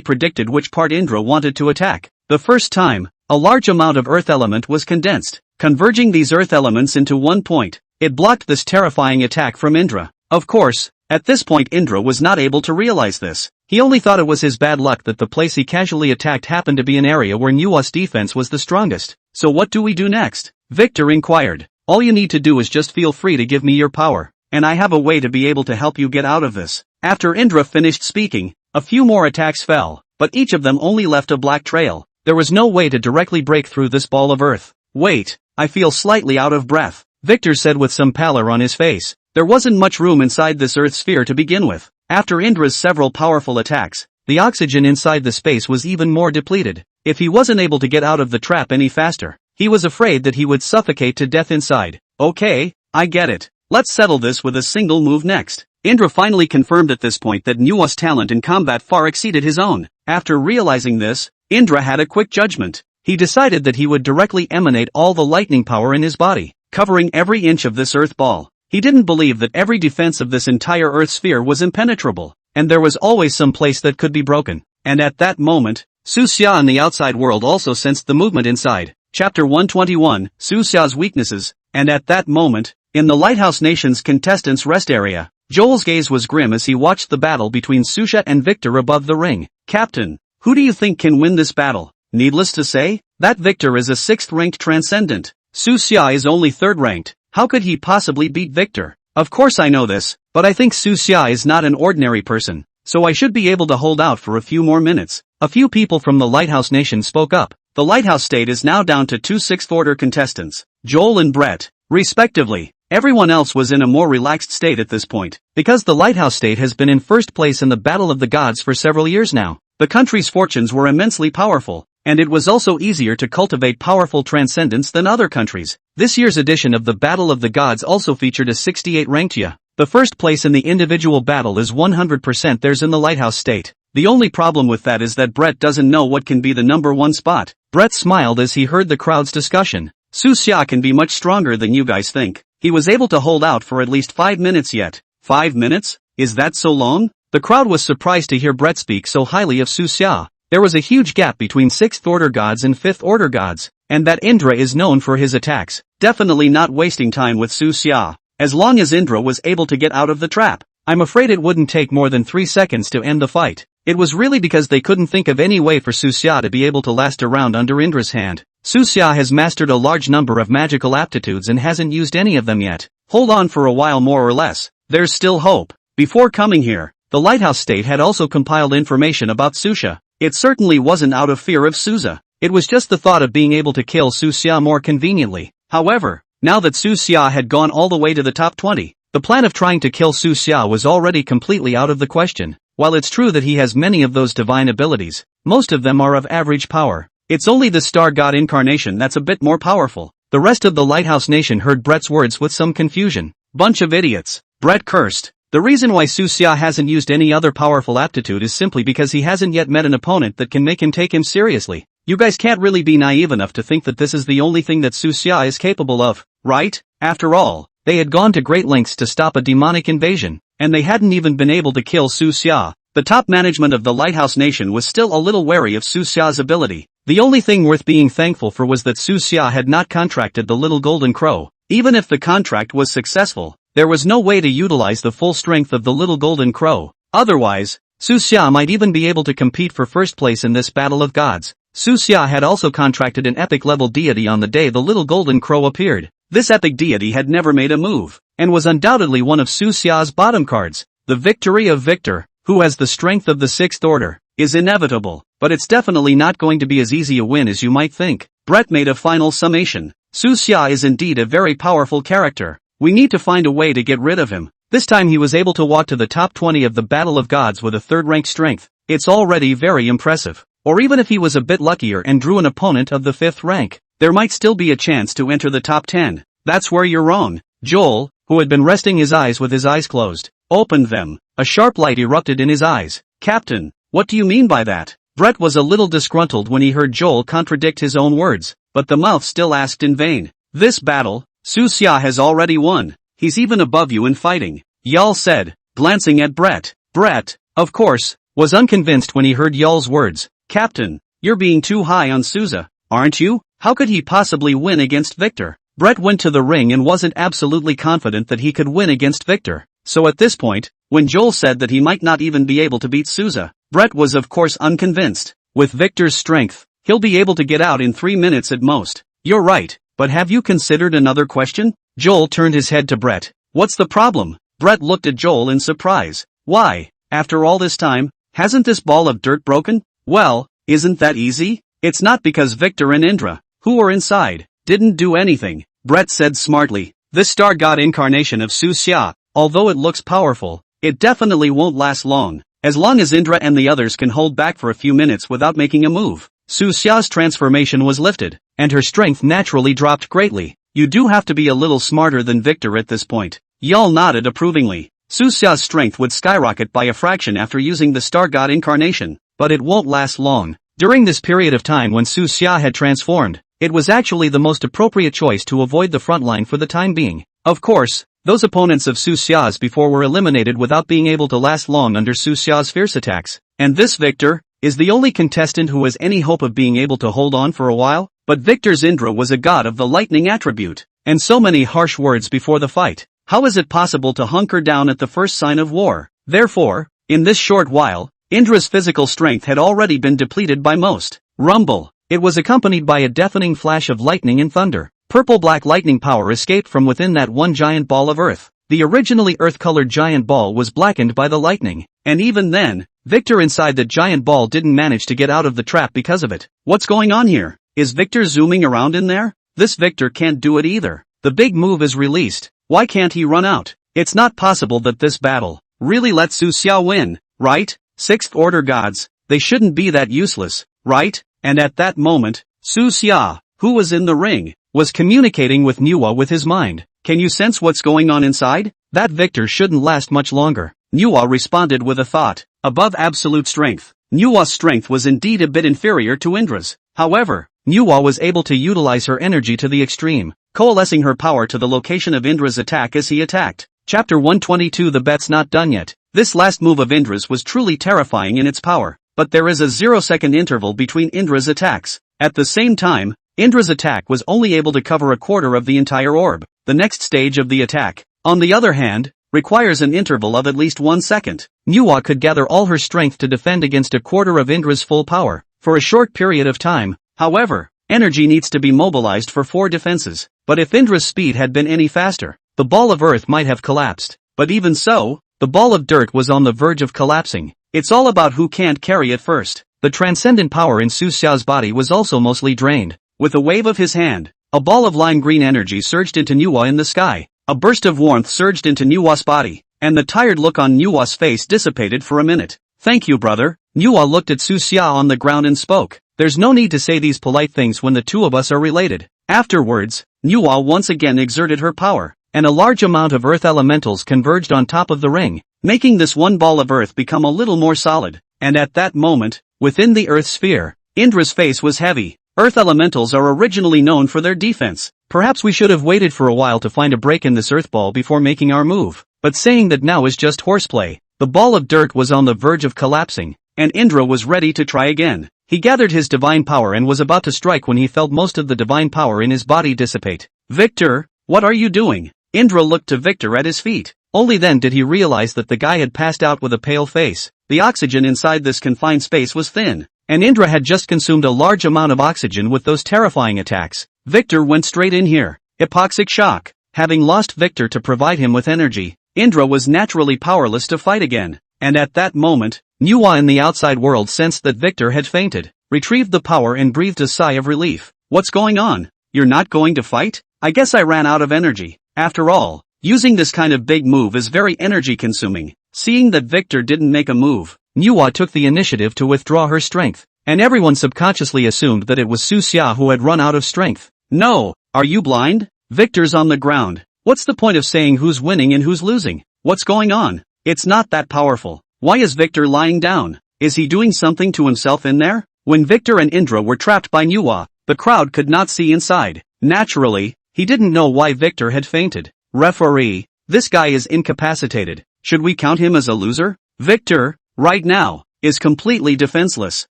predicted which part Indra wanted to attack. The first time, a large amount of earth element was condensed, converging these earth elements into one point. It blocked this terrifying attack from Indra. Of course, at this point Indra was not able to realize this. He only thought it was his bad luck that the place he casually attacked happened to be an area where Nuwa's defense was the strongest. So what do we do next? Victor inquired. All you need to do is just feel free to give me your power, and I have a way to be able to help you get out of this. After Indra finished speaking, a few more attacks fell, but each of them only left a black trail. There was no way to directly break through this ball of earth. Wait, I feel slightly out of breath, Victor said with some pallor on his face. There wasn't much room inside this earth sphere to begin with. After Indra's several powerful attacks, the oxygen inside the space was even more depleted. If he wasn't able to get out of the trap any faster, he was afraid that he would suffocate to death inside. Okay, I get it. Let's settle this with a single move next. Indra finally confirmed at this point that Manhwa's talent in combat far exceeded his own. After realizing this, Indra had a quick judgment. He decided that he would directly emanate all the lightning power in his body, covering every inch of this earth ball. He didn't believe that every defense of this entire earth sphere was impenetrable, and there was always some place that could be broken. And at that moment, Suxia in the outside world also sensed the movement inside. Chapter 121, Suxia's Weaknesses. And at that moment, in the Lighthouse Nation's contestants' rest area, Joel's gaze was grim as he watched the battle between Suxia and Victor above the ring. Captain, who do you think can win this battle? Needless to say, that Victor is a 6th-ranked transcendent. Suxia is only 3rd-ranked. How could he possibly beat Victor? Of course I know this, but I think Suxia is not an ordinary person, so I should be able to hold out for a few more minutes. A few people from the Lighthouse Nation spoke up. The Lighthouse State is now down to 2 6th-order contestants, Joel and Brett, respectively. Everyone else was in a more relaxed state at this point, because the Lighthouse State has been in first place in the Battle of the Gods for several years now. The country's fortunes were immensely powerful, and it was also easier to cultivate powerful transcendents than other countries. This year's edition of the Battle of the Gods also featured a 68-ranked Ya. The first place in the individual battle is 100% theirs in the Lighthouse State. The only problem with that is that Brett doesn't know what can be the number 1 spot. Brett smiled as he heard the crowd's discussion. Suxia can be much stronger than you guys think. He was able to hold out for at least 5 minutes yet. 5 minutes? Is that so long? The crowd was surprised to hear Brett speak so highly of Suxia. There was a huge gap between 6th-order gods and 5th-order gods, and that Indra is known for his attacks. Definitely not wasting time with Suxia. As long as Indra was able to get out of the trap, I'm afraid it wouldn't take more than 3 seconds to end the fight. It was really because they couldn't think of any way for Suxia to be able to last around under Indra's hand. Suxia has mastered a large number of magical aptitudes and hasn't used any of them yet. Hold on for a while more or less. There's still hope. Before coming here, the Lighthouse State had also compiled information about Suxia. It certainly wasn't out of fear of Suxia. It was just the thought of being able to kill Suxia more conveniently. However, now that Suxia had gone all the way to the top 20, the plan of trying to kill Suxia was already completely out of the question. While it's true that he has many of those divine abilities, most of them are of average power. It's only the Star God incarnation that's a bit more powerful. The rest of the Lighthouse Nation heard Brett's words with some confusion. Bunch of idiots. Brett cursed. The reason why Suxia hasn't used any other powerful aptitude is simply because he hasn't yet met an opponent that can make him take him seriously. You guys can't really be naive enough to think that this is the only thing that Suxia is capable of, right? After all, they had gone to great lengths to stop a demonic invasion, and they hadn't even been able to kill Suxia. The top management of the Lighthouse Nation was still a little wary of Suxia's ability. The only thing worth being thankful for was that Suxia had not contracted the little golden crow. Even if the contract was successful, there was no way to utilize the full strength of the little golden crow. Otherwise, Suxia might even be able to compete for first place in this battle of gods. Suxia had also contracted an epic-level deity on the day the little golden crow appeared. This epic deity had never made a move, and was undoubtedly one of Suxia's bottom cards. The victory of Victor, who has the strength of the 6th order, is inevitable, but it's definitely not going to be as easy a win as you might think. Brett made a final summation. Suxia is indeed a very powerful character. We need to find a way to get rid of him. This time he was able to walk to the top 20 of the Battle of Gods with a 3rd-rank strength. It's already very impressive. Or even if he was a bit luckier and drew an opponent of the 5th rank, there might still be a chance to enter the top 10. That's where you're wrong. Joel, who had been resting his eyes with his eyes closed, opened them. A sharp light erupted in his eyes. Captain, what do you mean by that? Brett was a little disgruntled when he heard Joel contradict his own words, but the mouth still asked in vain. This battle, Suxia has already won. He's even above you in fighting, Yal said, glancing at Brett. Brett, of course, was unconvinced when he heard Yal's words. Captain, you're being too high on Suxia, aren't you? How could he possibly win against Victor? Brett went to the ring and wasn't absolutely confident that he could win against Victor. So at this point, when Joel said that he might not even be able to beat Suxia, Brett was of course unconvinced. With Victor's strength, he'll be able to get out in 3 minutes at most. You're right, but have you considered another question? Joel turned his head to Brett. What's the problem? Brett looked at Joel in surprise. Why, after all this time, hasn't this ball of dirt broken? Well, isn't that easy? It's not because Victor and Indra, who were inside, didn't do anything, Brett said smartly. This star god incarnation of Su Xia, although it looks powerful, it definitely won't last long. As long as Indra and the others can hold back for a few minutes without making a move. Su Xia's transformation was lifted, and her strength naturally dropped greatly. You do have to be a little smarter than Victor at this point. Y'all nodded approvingly. Su Xia's strength would skyrocket by a fraction after using the star god incarnation, but it won't last long. During this period of time when Su Xia had transformed, it was actually the most appropriate choice to avoid the front line for the time being. Of course, those opponents of Su Xia's before were eliminated without being able to last long under Su Xia's fierce attacks, and this Victor is the only contestant who has any hope of being able to hold on for a while. But Victor's Indra was a god of the lightning attribute, and so many harsh words before the fight. How is it possible to hunker down at the first sign of war? Therefore, in this short while, Indra's physical strength had already been depleted by most. Rumble. It was accompanied by a deafening flash of lightning and thunder. Purple-black lightning power escaped from within that one giant ball of earth. The originally earth-colored giant ball was blackened by the lightning, and even then, Victor inside the giant ball didn't manage to get out of the trap because of it. What's going on here? Is Victor zooming around in there? This Victor can't do it either. The big move is released. Why can't he run out? It's not possible that this battle really lets Su Xia win, right? Sixth order gods, they shouldn't be that useless, right? And at that moment, Su Xia, who was in the ring, was communicating with Manhwa with his mind. Can you sense what's going on inside? That Victor shouldn't last much longer. Manhwa responded with a thought. Above absolute strength, Manhwa's strength was indeed a bit inferior to Indra's. However, Manhwa was able to utilize her energy to the extreme, coalescing her power to the location of Indra's attack as he attacked. Chapter 122. The bet's not done yet. This last move of Indra's was truly terrifying in its power, but there is a 0-second interval between Indra's attacks. At the same time, Indra's attack was only able to cover a quarter of the entire orb. The next stage of the attack, on the other hand, requires an interval of at least 1 second. Manhwa could gather all her strength to defend against a quarter of Indra's full power, for a short period of time. However, energy needs to be mobilized for 4 defenses. But if Indra's speed had been any faster, the ball of earth might have collapsed. But even so, the ball of dirt was on the verge of collapsing. It's all about who can't carry it first. The transcendent power in Su Xia's body was also mostly drained. With a wave of his hand, a ball of lime green energy surged into Manhwa in the sky. A burst of warmth surged into Manhwa's body, and the tired look on Manhwa's face dissipated for a minute. Thank you, brother. Manhwa looked at Su Xia on the ground and spoke. There's no need to say these polite things when the two of us are related. Afterwards, Manhwa once again exerted her power, and a large amount of earth elementals converged on top of the ring, making this one ball of earth become a little more solid. And at that moment, within the earth sphere, Indra's face was heavy. Earth elementals are originally known for their defense. Perhaps we should have waited for a while to find a break in this earth ball before making our move. But saying that now is just horseplay. The ball of dirt was on the verge of collapsing, and Indra was ready to try again. He gathered his divine power and was about to strike when he felt most of the divine power in his body dissipate. Victor, what are you doing? Indra looked to Victor at his feet. Only then did he realize that the guy had passed out with a pale face. The oxygen inside this confined space was thin, and Indra had just consumed a large amount of oxygen with those terrifying attacks. Victor went straight in here. Hypoxic shock. Having lost Victor to provide him with energy, Indra was naturally powerless to fight again. And at that moment, Manhwa in the outside world sensed that Victor had fainted, retrieved the power and breathed a sigh of relief. What's going on? You're not going to fight? I guess I ran out of energy. After all, using this kind of big move is very energy consuming. Seeing that Victor didn't make a move, Manhwa took the initiative to withdraw her strength, and everyone subconsciously assumed that it was Su Xia who had run out of strength. No, are you blind? Victor's on the ground. What's the point of saying who's winning and who's losing? What's going on? It's not that powerful. Why is Victor lying down? Is he doing something to himself in there? When Victor and Indra were trapped by Manhwa, the crowd could not see inside. Naturally, he didn't know why Victor had fainted. Referee, this guy is incapacitated. Should we count him as a loser? Victor, right now, is completely defenseless.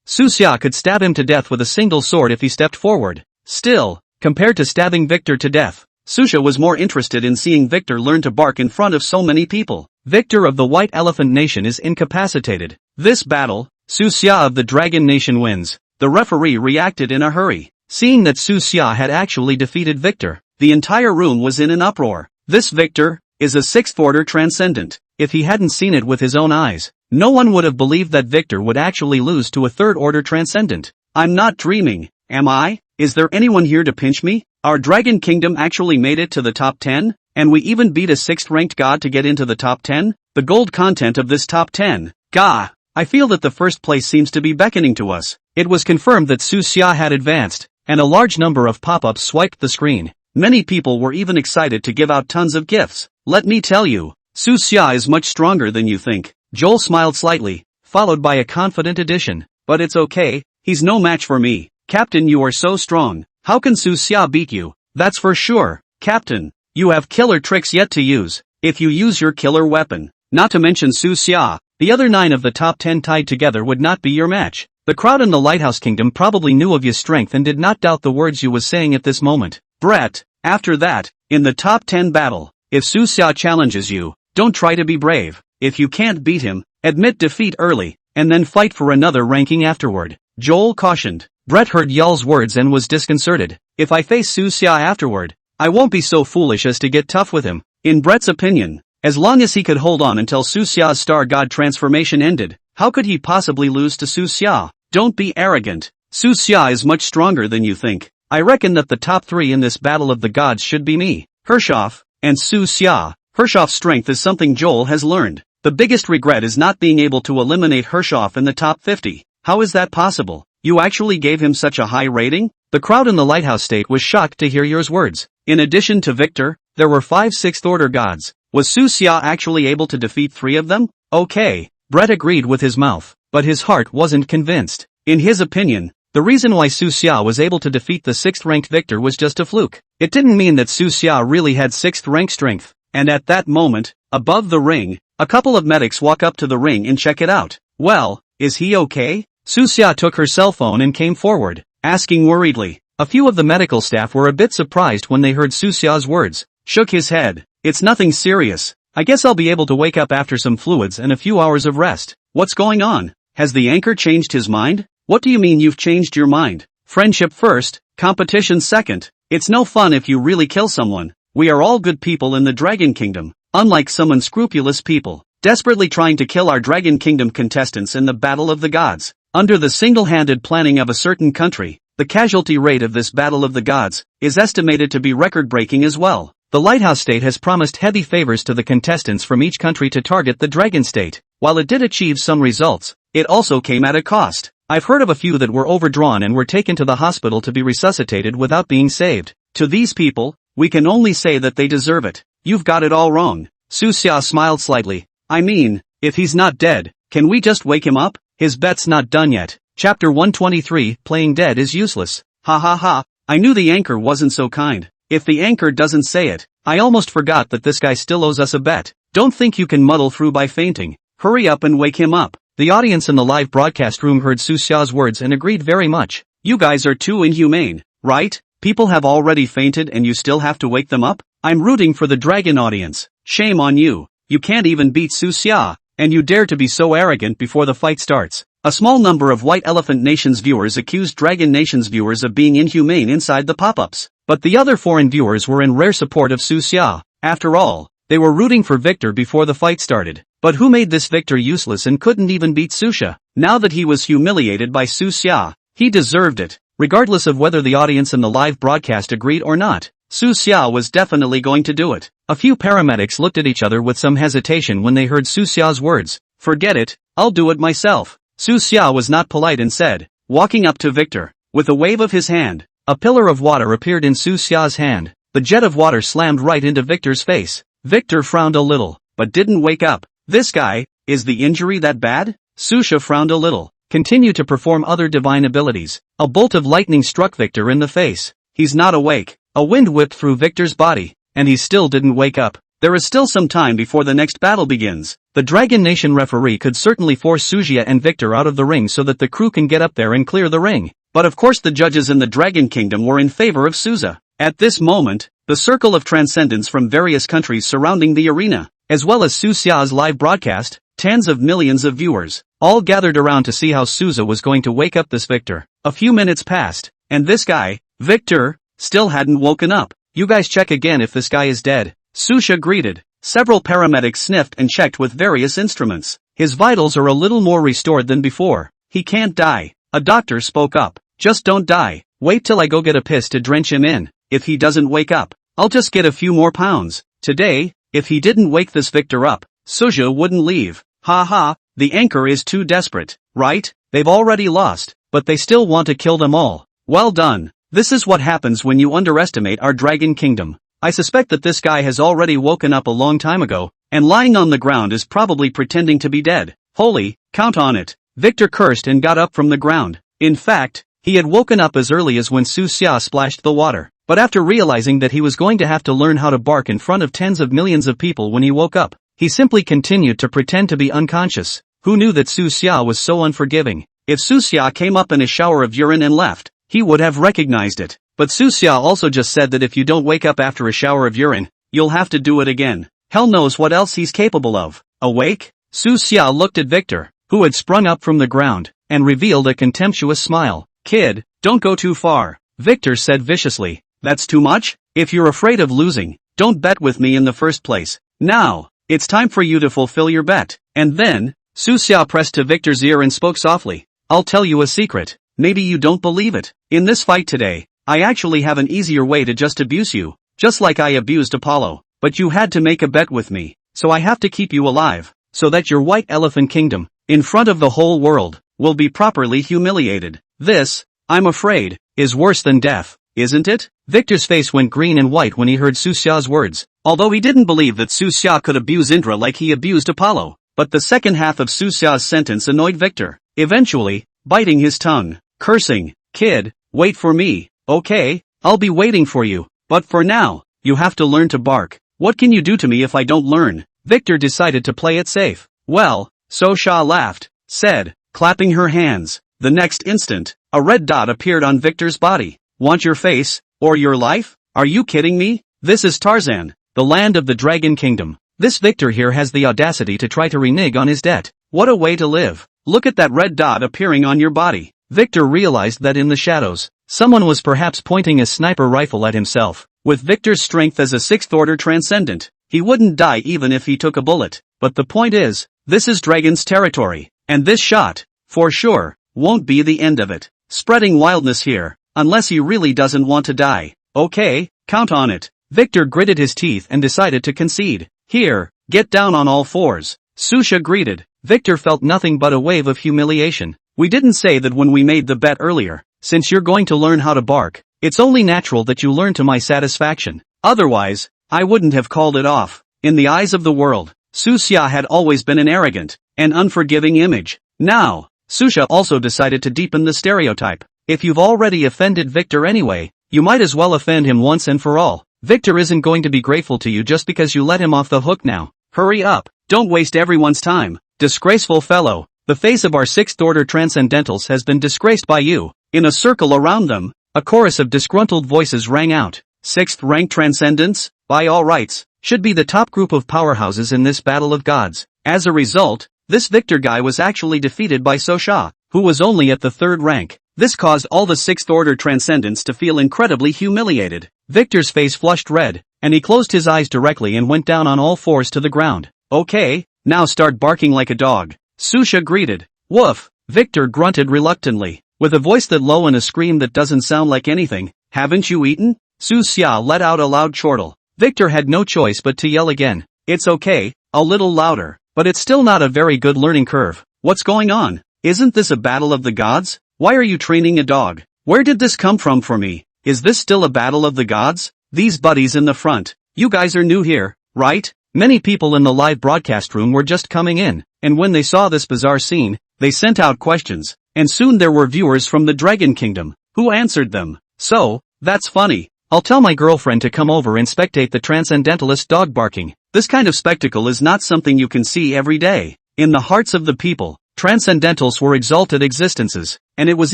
Su Xia could stab him to death with a single sword if he stepped forward. Still, compared to stabbing Victor to death, Su Xia was more interested in seeing Victor learn to bark in front of so many people. Victor of the White Elephant Nation is incapacitated. This battle, Su Xia of the Dragon Nation wins. The referee reacted in a hurry. Seeing that Su Xia had actually defeated Victor, the entire room was in an uproar. This Victor is a 6th order transcendent. If he hadn't seen it with his own eyes, no one would have believed that Victor would actually lose to a 3rd order transcendent. I'm not dreaming, am I? Is there anyone here to pinch me? Our Dragon Kingdom actually made it to the top 10? And we even beat a 6th ranked god to get into the top 10? The gold content of this top 10. Gah! I feel that the first place seems to be beckoning to us. It was confirmed that Su Xia had advanced, and a large number of pop-ups swiped the screen. Many people were even excited to give out tons of gifts. Let me tell you, Su Xia is much stronger than you think. Joel smiled slightly, followed by a confident addition. But it's okay, he's no match for me. Captain, you are so strong. How can Su Xia beat you? That's for sure. Captain, you have killer tricks yet to use. If you use your killer weapon, not to mention Su Xia, the other 9 of the top 10 tied together would not be your match. The crowd in the Lighthouse Kingdom probably knew of your strength and did not doubt the words you was saying at this moment. Brett, after that, in the top 10 battle, if Su Xia challenges you, don't try to be brave. If you can't beat him, admit defeat early, and then fight for another ranking afterward. Joel cautioned. Brett heard Yal's words and was disconcerted. If I face Su Xia afterward, I won't be so foolish as to get tough with him. In Brett's opinion, as long as he could hold on until Su Xia's star god transformation ended, how could he possibly lose to Su Xia? Don't be arrogant. Su Xia is much stronger than you think. I reckon that the top 3 in this battle of the gods should be me, Hershov, and Su Xia. Hershov's strength is something Joel has learned. The biggest regret is not being able to eliminate Hershov in the top 50. How is that possible? You actually gave him such a high rating? The crowd in the Lighthouse State was shocked to hear yours words. In addition to Victor, there were 5 6th order gods. Was Su Xia actually able to defeat 3 of them? Okay. Brett agreed with his mouth, but his heart wasn't convinced. In his opinion, the reason why Su Xia was able to defeat the 6th ranked Victor was just a fluke. It didn't mean that Su Xia really had 6th rank strength. And at that moment, above the ring, a couple of medics walk up to the ring and check it out. Well, is he okay? Su Xia took her cell phone and came forward, asking worriedly. A few of the medical staff were a bit surprised when they heard Su Xia's words. Shook his head. It's nothing serious. I guess I'll be able to wake up after some fluids and a few hours of rest. What's going on? Has the anchor changed his mind? What do you mean you've changed your mind? Friendship first, competition second. It's no fun if you really kill someone. We are all good people in the Dragon Kingdom, unlike some unscrupulous people, desperately trying to kill our Dragon Kingdom contestants in the Battle of the Gods. Under the single-handed planning of a certain country, the casualty rate of this Battle of the Gods is estimated to be record-breaking as well. The Lighthouse State has promised heavy favors to the contestants from each country to target the Dragon State. While it did achieve some results, it also came at a cost. I've heard of a few that were overdrawn and were taken to the hospital to be resuscitated without being saved. To these people, we can only say that they deserve it. You've got it all wrong. Su Xia smiled slightly. I mean, if he's not dead, can we just wake him up? His bet's not done yet. Chapter 123, Playing Dead is Useless. Ha ha ha, I knew the anchor wasn't so kind. If the anchor doesn't say it, I almost forgot that this guy still owes us a bet. Don't think you can muddle through by fainting. Hurry up and wake him up. The audience in the live broadcast room heard Su Xia's words and agreed very much. You guys are too inhumane, right? People have already fainted and you still have to wake them up? I'm rooting for the dragon audience. Shame on you. You can't even beat Su Xia, and you dare to be so arrogant before the fight starts. A small number of White Elephant Nation's viewers accused Dragon Nation's viewers of being inhumane inside the pop-ups. But the other foreign viewers were in rare support of Su Xia. After all, they were rooting for Victor before the fight started. But who made this Victor useless and couldn't even beat Su Xia? Now that he was humiliated by Su Xia, he deserved it. Regardless of whether the audience in the live broadcast agreed or not, Su Xia was definitely going to do it. A few paramedics looked at each other with some hesitation when they heard Su Xia's words. Forget it, I'll do it myself. Su Xia was not polite and said, walking up to Victor, with a wave of his hand. A pillar of water appeared in Su Xia's hand. The jet of water slammed right into Victor's face. Victor frowned a little, but didn't wake up. This guy, is the injury that bad? Su Xia frowned a little, continued to perform other divine abilities. A bolt of lightning struck Victor in the face. He's not awake. A wind whipped through Victor's body, and he still didn't wake up. There is still some time before the next battle begins. The Dragon Nation referee could certainly force Su Xia and Victor out of the ring so that the crew can get up there and clear the ring. But of course the judges in the Dragon Kingdom were in favor of Su Xia. At this moment, the circle of transcendence from various countries surrounding the arena, as well as Su Xia's live broadcast, tens of millions of viewers, all gathered around to see how Su Xia was going to wake up this Victor. A few minutes passed, and this guy, Victor, still hadn't woken up. You guys check again if this guy is dead. Su Xia greeted. Several paramedics sniffed and checked with various instruments. His vitals are a little more restored than before. He can't die. A doctor spoke up. Just don't die. Wait till I go get a piss to drench him in. If he doesn't wake up, I'll just get a few more pounds. Today, if he didn't wake this Victor up, Suja wouldn't leave. Ha ha, the anchor is too desperate, right? They've already lost, but they still want to kill them all. Well done. This is what happens when you underestimate our dragon kingdom. I suspect that this guy has already woken up a long time ago, and lying on the ground is probably pretending to be dead. Holy, count on it. Victor cursed and got up from the ground. In fact, he had woken up as early as when Su Xia splashed the water. But after realizing that he was going to have to learn how to bark in front of tens of millions of people when he woke up, he simply continued to pretend to be unconscious. Who knew that Su Xia was so unforgiving? If Su Xia came up in a shower of urine and left, he would have recognized it. But Su Xia also just said that if you don't wake up after a shower of urine, you'll have to do it again. Hell knows what else he's capable of. Awake? Su Xia looked at Victor, who had sprung up from the ground, and revealed a contemptuous smile. Kid, don't go too far, Victor said viciously. That's too much? If you're afraid of losing, don't bet with me in the first place. Now, it's time for you to fulfill your bet. And then, Su Xia pressed to Victor's ear and spoke softly. I'll tell you a secret. Maybe you don't believe it. In this fight today, I actually have an easier way to just abuse you, just like I abused Apollo. But you had to make a bet with me, so I have to keep you alive, so that your white elephant kingdom, in front of the whole world, will be properly humiliated. This, I'm afraid, is worse than death, isn't it? Victor's face went green and white when he heard Su Xia's words, although he didn't believe that Su Xia could abuse Indra like he abused Apollo. But the second half of Su Xia's sentence annoyed Victor, eventually, biting his tongue, cursing. Kid, wait for me, okay? I'll be waiting for you, but for now, you have to learn to bark. What can you do to me if I don't learn? Victor decided to play it safe. Well, Su Xia laughed, said, clapping her hands. The next instant, a red dot appeared on Victor's body. Want your face, or your life? Are you kidding me? This is Tarzan, the land of the Dragon Kingdom. This Victor here has the audacity to try to renege on his debt. What a way to live. Look at that red dot appearing on your body. Victor realized that in the shadows, someone was perhaps pointing a sniper rifle at himself. With Victor's strength as a sixth-order transcendent, he wouldn't die even if he took a bullet. But the point is, this is Dragon's territory, and this shot, for sure, won't be the end of it. Spreading wildness here, unless he really doesn't want to die. Okay, count on it. Victor gritted his teeth and decided to concede. Here, get down on all fours. Su Xia greeted. Victor felt nothing but a wave of humiliation. We didn't say that when we made the bet earlier. Since you're going to learn how to bark, it's only natural that you learn to my satisfaction. Otherwise, I wouldn't have called it off. In the eyes of the world, Su Xia had always been an arrogant and unforgiving image. Now, Su Xia also decided to deepen the stereotype. If you've already offended Victor anyway, you might as well offend him once and for all. Victor isn't going to be grateful to you just because you let him off the hook now. Hurry up, don't waste everyone's time. Disgraceful fellow, the face of our sixth-order transcendentals has been disgraced by you. In a circle around them, a chorus of disgruntled voices rang out. Sixth-rank transcendents, by all rights, should be the top group of powerhouses in this battle of gods. As a result, this Victor guy was actually defeated by Su Xia, who was only at the third rank. This caused all the sixth-order transcendents to feel incredibly humiliated. Victor's face flushed red, and he closed his eyes directly and went down on all fours to the ground. Okay, now start barking like a dog. Su Xia greeted. Woof, Victor grunted reluctantly, with a voice that low and a scream that doesn't sound like anything. Haven't you eaten? Su Xia let out a loud chortle. Victor had no choice but to yell again. It's okay, a little louder, but it's still not a very good learning curve. What's going on? Isn't this a battle of the gods? Why are you training a dog? Where did this come from for me? Is this still a battle of the gods? These buddies in the front, you guys are new here, right? Many people in the live broadcast room were just coming in, and when they saw this bizarre scene, they sent out questions, and soon there were viewers from the Dragon Kingdom, who answered them. So, that's funny. I'll tell my girlfriend to come over and spectate the transcendentalist dog barking. This kind of spectacle is not something you can see every day. In the hearts of the people, transcendentals were exalted existences, and it was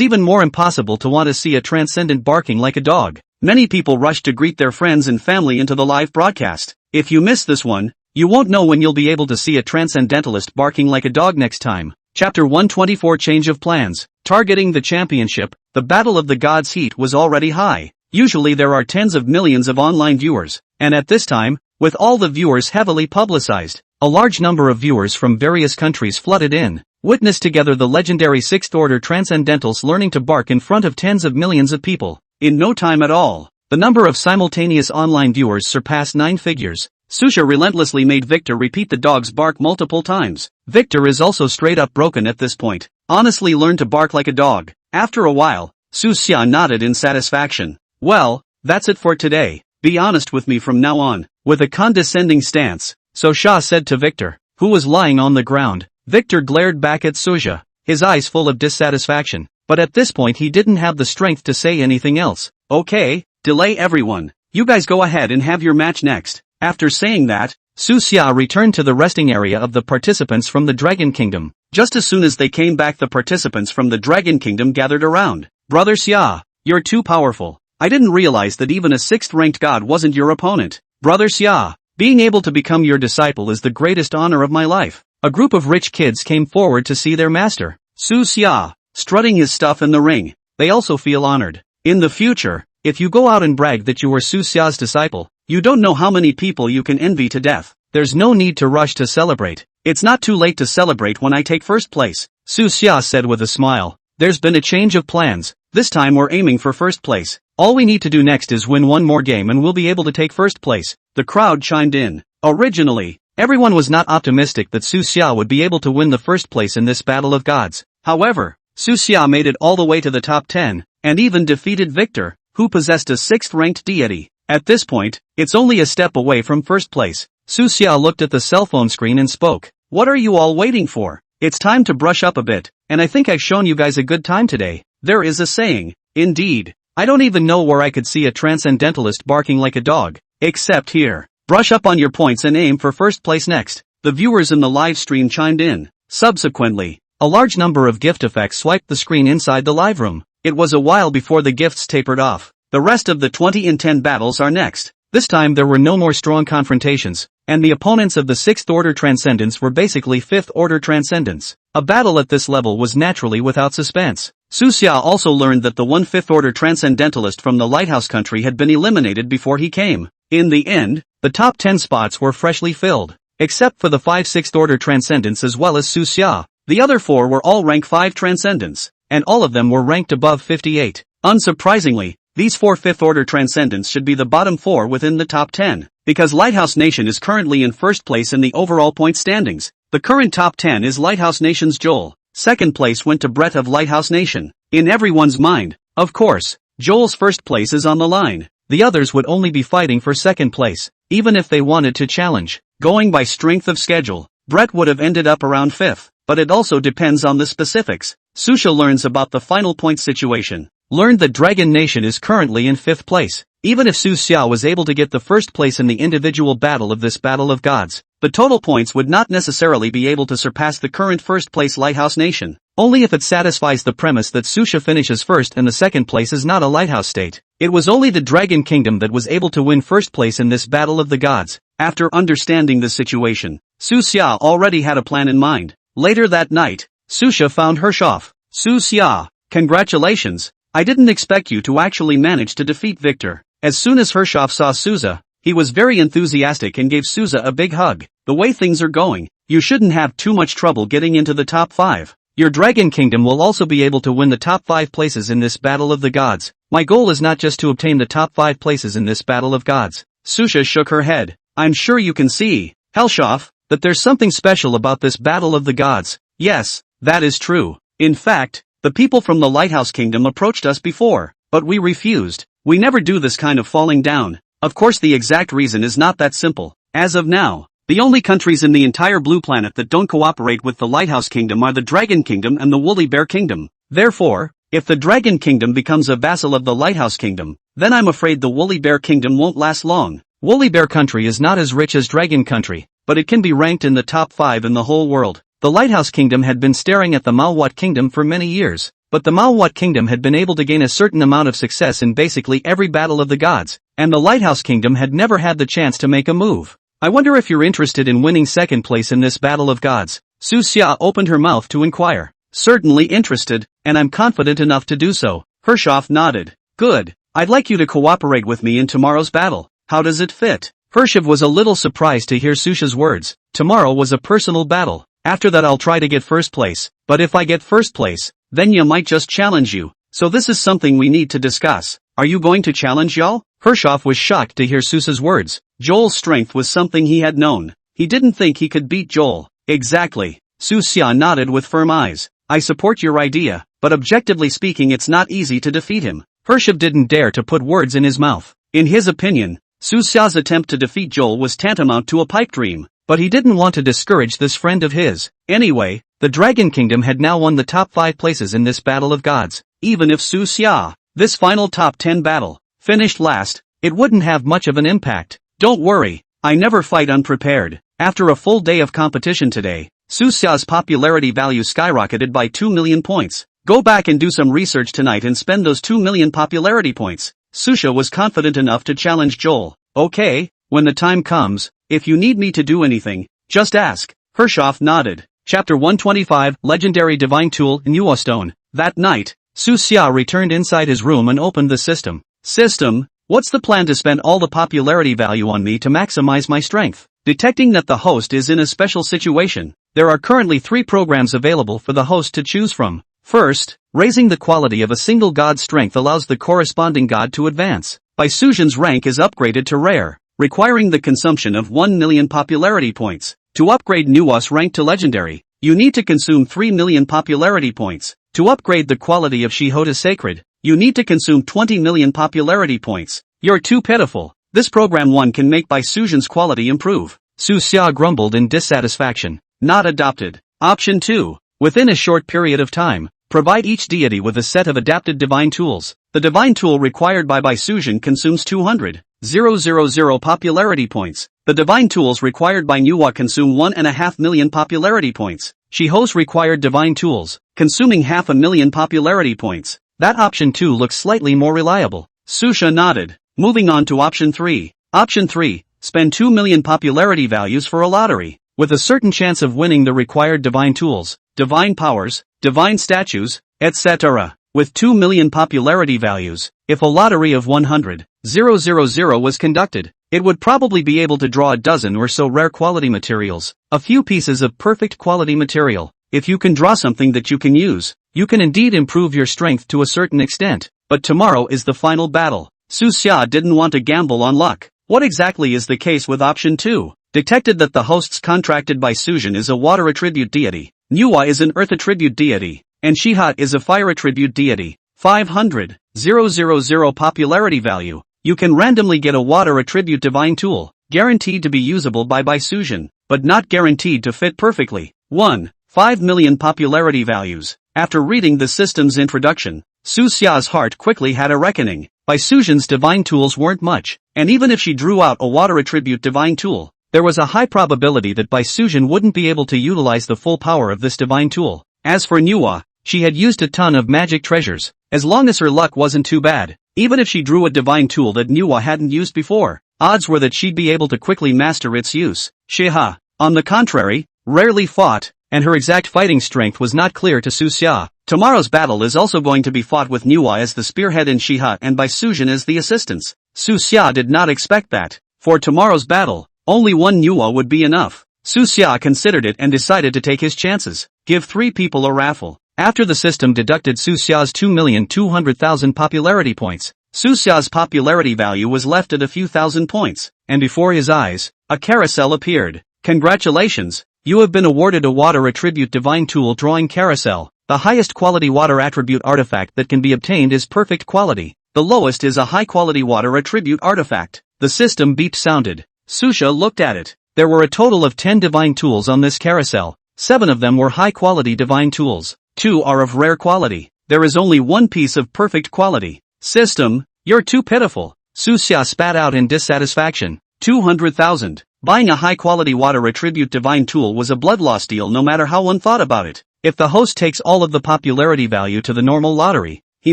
even more impossible to want to see a transcendent barking like a dog. Many people rushed to greet their friends and family into the live broadcast. If you miss this one, you won't know when you'll be able to see a transcendentalist barking like a dog next time. Chapter 124 Change of Plans. Targeting the championship, the Battle of the Gods heat was already high. Usually there are tens of millions of online viewers, and at this time, with all the viewers heavily publicized, a large number of viewers from various countries flooded in. Witness together the legendary 6th Order Transcendentals learning to bark in front of tens of millions of people. In no time at all, the number of simultaneous online viewers surpassed 9 figures. Susha relentlessly made Victor repeat the dog's bark multiple times. Victor is also straight up broken at this point. Honestly learn to bark like a dog. After a while, Susha nodded in satisfaction. Well, that's it for today. Be honest with me from now on. With a condescending stance, Susha said to Victor, who was lying on the ground. Victor glared back at Susha, his eyes full of dissatisfaction, but at this point he didn't have the strength to say anything else. Okay, delay everyone. You guys go ahead and have your match next. After saying that, Susha returned to the resting area of the participants from the Dragon Kingdom. Just as soon as they came back, the participants from the Dragon Kingdom gathered around. Brother Xia, you're too powerful. I didn't realize that even a 6th ranked god wasn't your opponent. Brother Xia, being able to become your disciple is the greatest honor of my life. A group of rich kids came forward to see their master, Su Xia, strutting his stuff in the ring. They also feel honored. In the future, if you go out and brag that you were Su Xia's disciple, you don't know how many people you can envy to death. There's no need to rush to celebrate. It's not too late to celebrate when I take first place, Su Xia said with a smile. There's been a change of plans. This time we're aiming for first place. All we need to do next is win one more game and we'll be able to take first place. The crowd chimed in. Originally, everyone was not optimistic that Su Xia would be able to win the first place in this battle of gods. However, Su Xia made it all the way to the top 10, and even defeated Victor, who possessed a 6th ranked deity. At this point, it's only a step away from first place. Su Xia looked at the cell phone screen and spoke. What are you all waiting for? It's time to brush up a bit, and I think I've shown you guys a good time today. There is a saying. Indeed. I don't even know where I could see a transcendentalist barking like a dog. Except here. Brush up on your points and aim for first place next. The viewers in the live stream chimed in. Subsequently, a large number of gift effects swiped the screen inside the live room. It was a while before the gifts tapered off. The rest of the 20 in 10 battles are next. This time there were no more strong confrontations, and the opponents of the 6th Order Transcendents were basically 5th Order Transcendents. A battle at this level was naturally without suspense. Su Xia also learned that the one 5th Order Transcendentalist from the Lighthouse Country had been eliminated before he came. In the end, the top 10 spots were freshly filled, except for the 5 6th Order Transcendents as well as Su Xia. The other 4 were all rank 5 Transcendents, and all of them were ranked above 58. Unsurprisingly, these 4 5th Order Transcendents should be the bottom 4 within the top 10, because Lighthouse Nation is currently in first place in the overall point standings. The current top 10 is Lighthouse Nation's Joel. Second place went to Brett of Lighthouse Nation. In everyone's mind, of course, Joel's first place is on the line. The others would only be fighting for second place, even if they wanted to challenge. Going by strength of schedule, Brett would have ended up around 5th, but it also depends on the specifics. Susha learns about the final point situation. Learned that Dragon Nation is currently in 5th place. Even if Su Xia was able to get the first place in the individual battle of this Battle of Gods, the total points would not necessarily be able to surpass the current first place Lighthouse Nation, only if it satisfies the premise that Susha finishes first and the second place is not a lighthouse state. It was only the Dragon Kingdom that was able to win first place in this Battle of the Gods. After understanding the situation, Su Xia already had a plan in mind. Later that night, Susha found Hershoff. Su Xia, congratulations. I didn't expect you to actually manage to defeat Victor. As soon as Hershoff saw Souza, he was very enthusiastic and gave Souza a big hug. The way things are going, you shouldn't have too much trouble getting into the top 5. Your Dragon Kingdom will also be able to win the top 5 places in this Battle of the Gods. My goal is not just to obtain the top 5 places in this Battle of Gods. Susha shook her head. I'm sure you can see, Hershoff, that there's something special about this Battle of the Gods. Yes, that is true. In fact, the people from the Lighthouse Kingdom approached us before, but we refused. We never do this kind of falling down. Of course the exact reason is not that simple. As of now, the only countries in the entire blue planet that don't cooperate with the Lighthouse Kingdom are the Dragon Kingdom and the Woolly Bear Kingdom. Therefore, if the Dragon Kingdom becomes a vassal of the Lighthouse Kingdom, then I'm afraid the Woolly Bear Kingdom won't last long. Woolly Bear Country is not as rich as Dragon Country, but it can be ranked in the top 5 in the whole world. The Lighthouse Kingdom had been staring at the Manhwa Kingdom for many years. But the Manhwa Kingdom had been able to gain a certain amount of success in basically every battle of the gods, and the Lighthouse Kingdom had never had the chance to make a move. I wonder if you're interested in winning second place in this Battle of Gods. Su Xia opened her mouth to inquire. Certainly interested, and I'm confident enough to do so. Hershoff nodded. Good. I'd like you to cooperate with me in tomorrow's battle. How does it fit? Hershoff was a little surprised to hear Susha's words. Tomorrow was a personal battle. After that I'll try to get first place, but if I get first place, then you might just challenge you. So this is something we need to discuss. Are you going to challenge y'all? Hershov was shocked to hear Susa's words. Joel's strength was something he had known. He didn't think he could beat Joel. Exactly. Susia nodded with firm eyes. I support your idea, but objectively speaking it's not easy to defeat him. Hershov didn't dare to put words in his mouth. In his opinion, Susia's attempt to defeat Joel was tantamount to a pipe dream, but he didn't want to discourage this friend of his. Anyway, the Dragon Kingdom had now won the top 5 places in this battle of gods. Even if Susia, this final top 10 battle, finished last, it wouldn't have much of an impact. Don't worry, I never fight unprepared. After a full day of competition today, Susia's popularity value skyrocketed by 2 million points. Go back and do some research tonight and spend those 2 million popularity points. Susia was confident enough to challenge Joel. Okay, when the time comes, if you need me to do anything, just ask. Hershov nodded. Chapter 125, Legendary Divine Tool, Manhwa Stone. That night, Susia returned inside his room and opened the system. System, what's the plan to spend all the popularity value on me to maximize my strength? Detecting that the host is in a special situation, there are currently 3 programs available for the host to choose from. First, raising the quality of a single god's strength allows the corresponding god to advance. Baisuzhen's rank is upgraded to rare, requiring the consumption of 1 million popularity points. To upgrade Nuwa's rank to legendary, you need to consume 3 million popularity points. To upgrade the quality of Shiho to sacred, you need to consume 20 million popularity points. You're too pitiful. This program 1 can make Baisuzhen's quality improve. Susia grumbled in dissatisfaction. Not adopted. Option 2. Within a short period of time, provide each deity with a set of adapted divine tools. The divine tool required by Baisuzhen consumes 200,000 popularity points. The divine tools required by Nuwa consume 1.5 million popularity points. Shiho's required divine tools, consuming 500,000 popularity points. That option 2 looks slightly more reliable. Susia nodded. Moving on to option 3. Option 3. Spend 2 million popularity values for a lottery. With a certain chance of winning the required divine tools, divine powers, divine statues, etc. With 2 million popularity values, if a lottery of 100,000 was conducted, it would probably be able to draw a dozen or so rare quality materials, a few pieces of perfect quality material. If you can draw something that you can use, you can indeed improve your strength to a certain extent. But tomorrow is the final battle. Susia didn't want to gamble on luck. What exactly is the case with option 2? Detected that the hosts contracted by Baisuzhen is a water attribute deity, Nuwa is an earth attribute deity, and Shiha is a fire attribute deity. 500,000 popularity value. You can randomly get a water attribute divine tool, guaranteed to be usable by Baisuzhen, but not guaranteed to fit perfectly. 5 million popularity values. After reading the system's introduction, Susia's heart quickly had a reckoning. Baisuzhen's divine tools weren't much, and even if she drew out a water attribute divine tool, there was a high probability that Baisuzhen wouldn't be able to utilize the full power of this divine tool. As for Nuwa, she had used a ton of magic treasures. As long as her luck wasn't too bad, even if she drew a divine tool that Nuwa hadn't used before, odds were that she'd be able to quickly master its use. Shiha, on the contrary, rarely fought, and her exact fighting strength was not clear to Susia. Tomorrow's battle is also going to be fought with Nuwa as the spearhead and Shiha and Baisuzhen as the assistants. Susia did not expect that. For tomorrow's battle, only one Nuwa would be enough. Susia considered it and decided to take his chances. Give 3 people a raffle. After the system deducted Susia's 2,200,000 popularity points, Susia's popularity value was left at a few thousand points, and before his eyes, a carousel appeared. Congratulations! You have been awarded a water attribute divine tool drawing carousel. The highest quality water attribute artifact that can be obtained is perfect quality. The lowest is a high quality water attribute artifact. The system beep sounded. Susia looked at it. There were a total of 10 divine tools on this carousel. 7 of them were high quality divine tools. 2 are of rare quality. There is only 1 piece of perfect quality. System, you're too pitiful. Susia spat out in dissatisfaction. 200,000. Buying a high-quality water attribute divine tool was a blood loss deal no matter how one thought about it. If the host takes all of the popularity value to the normal lottery, he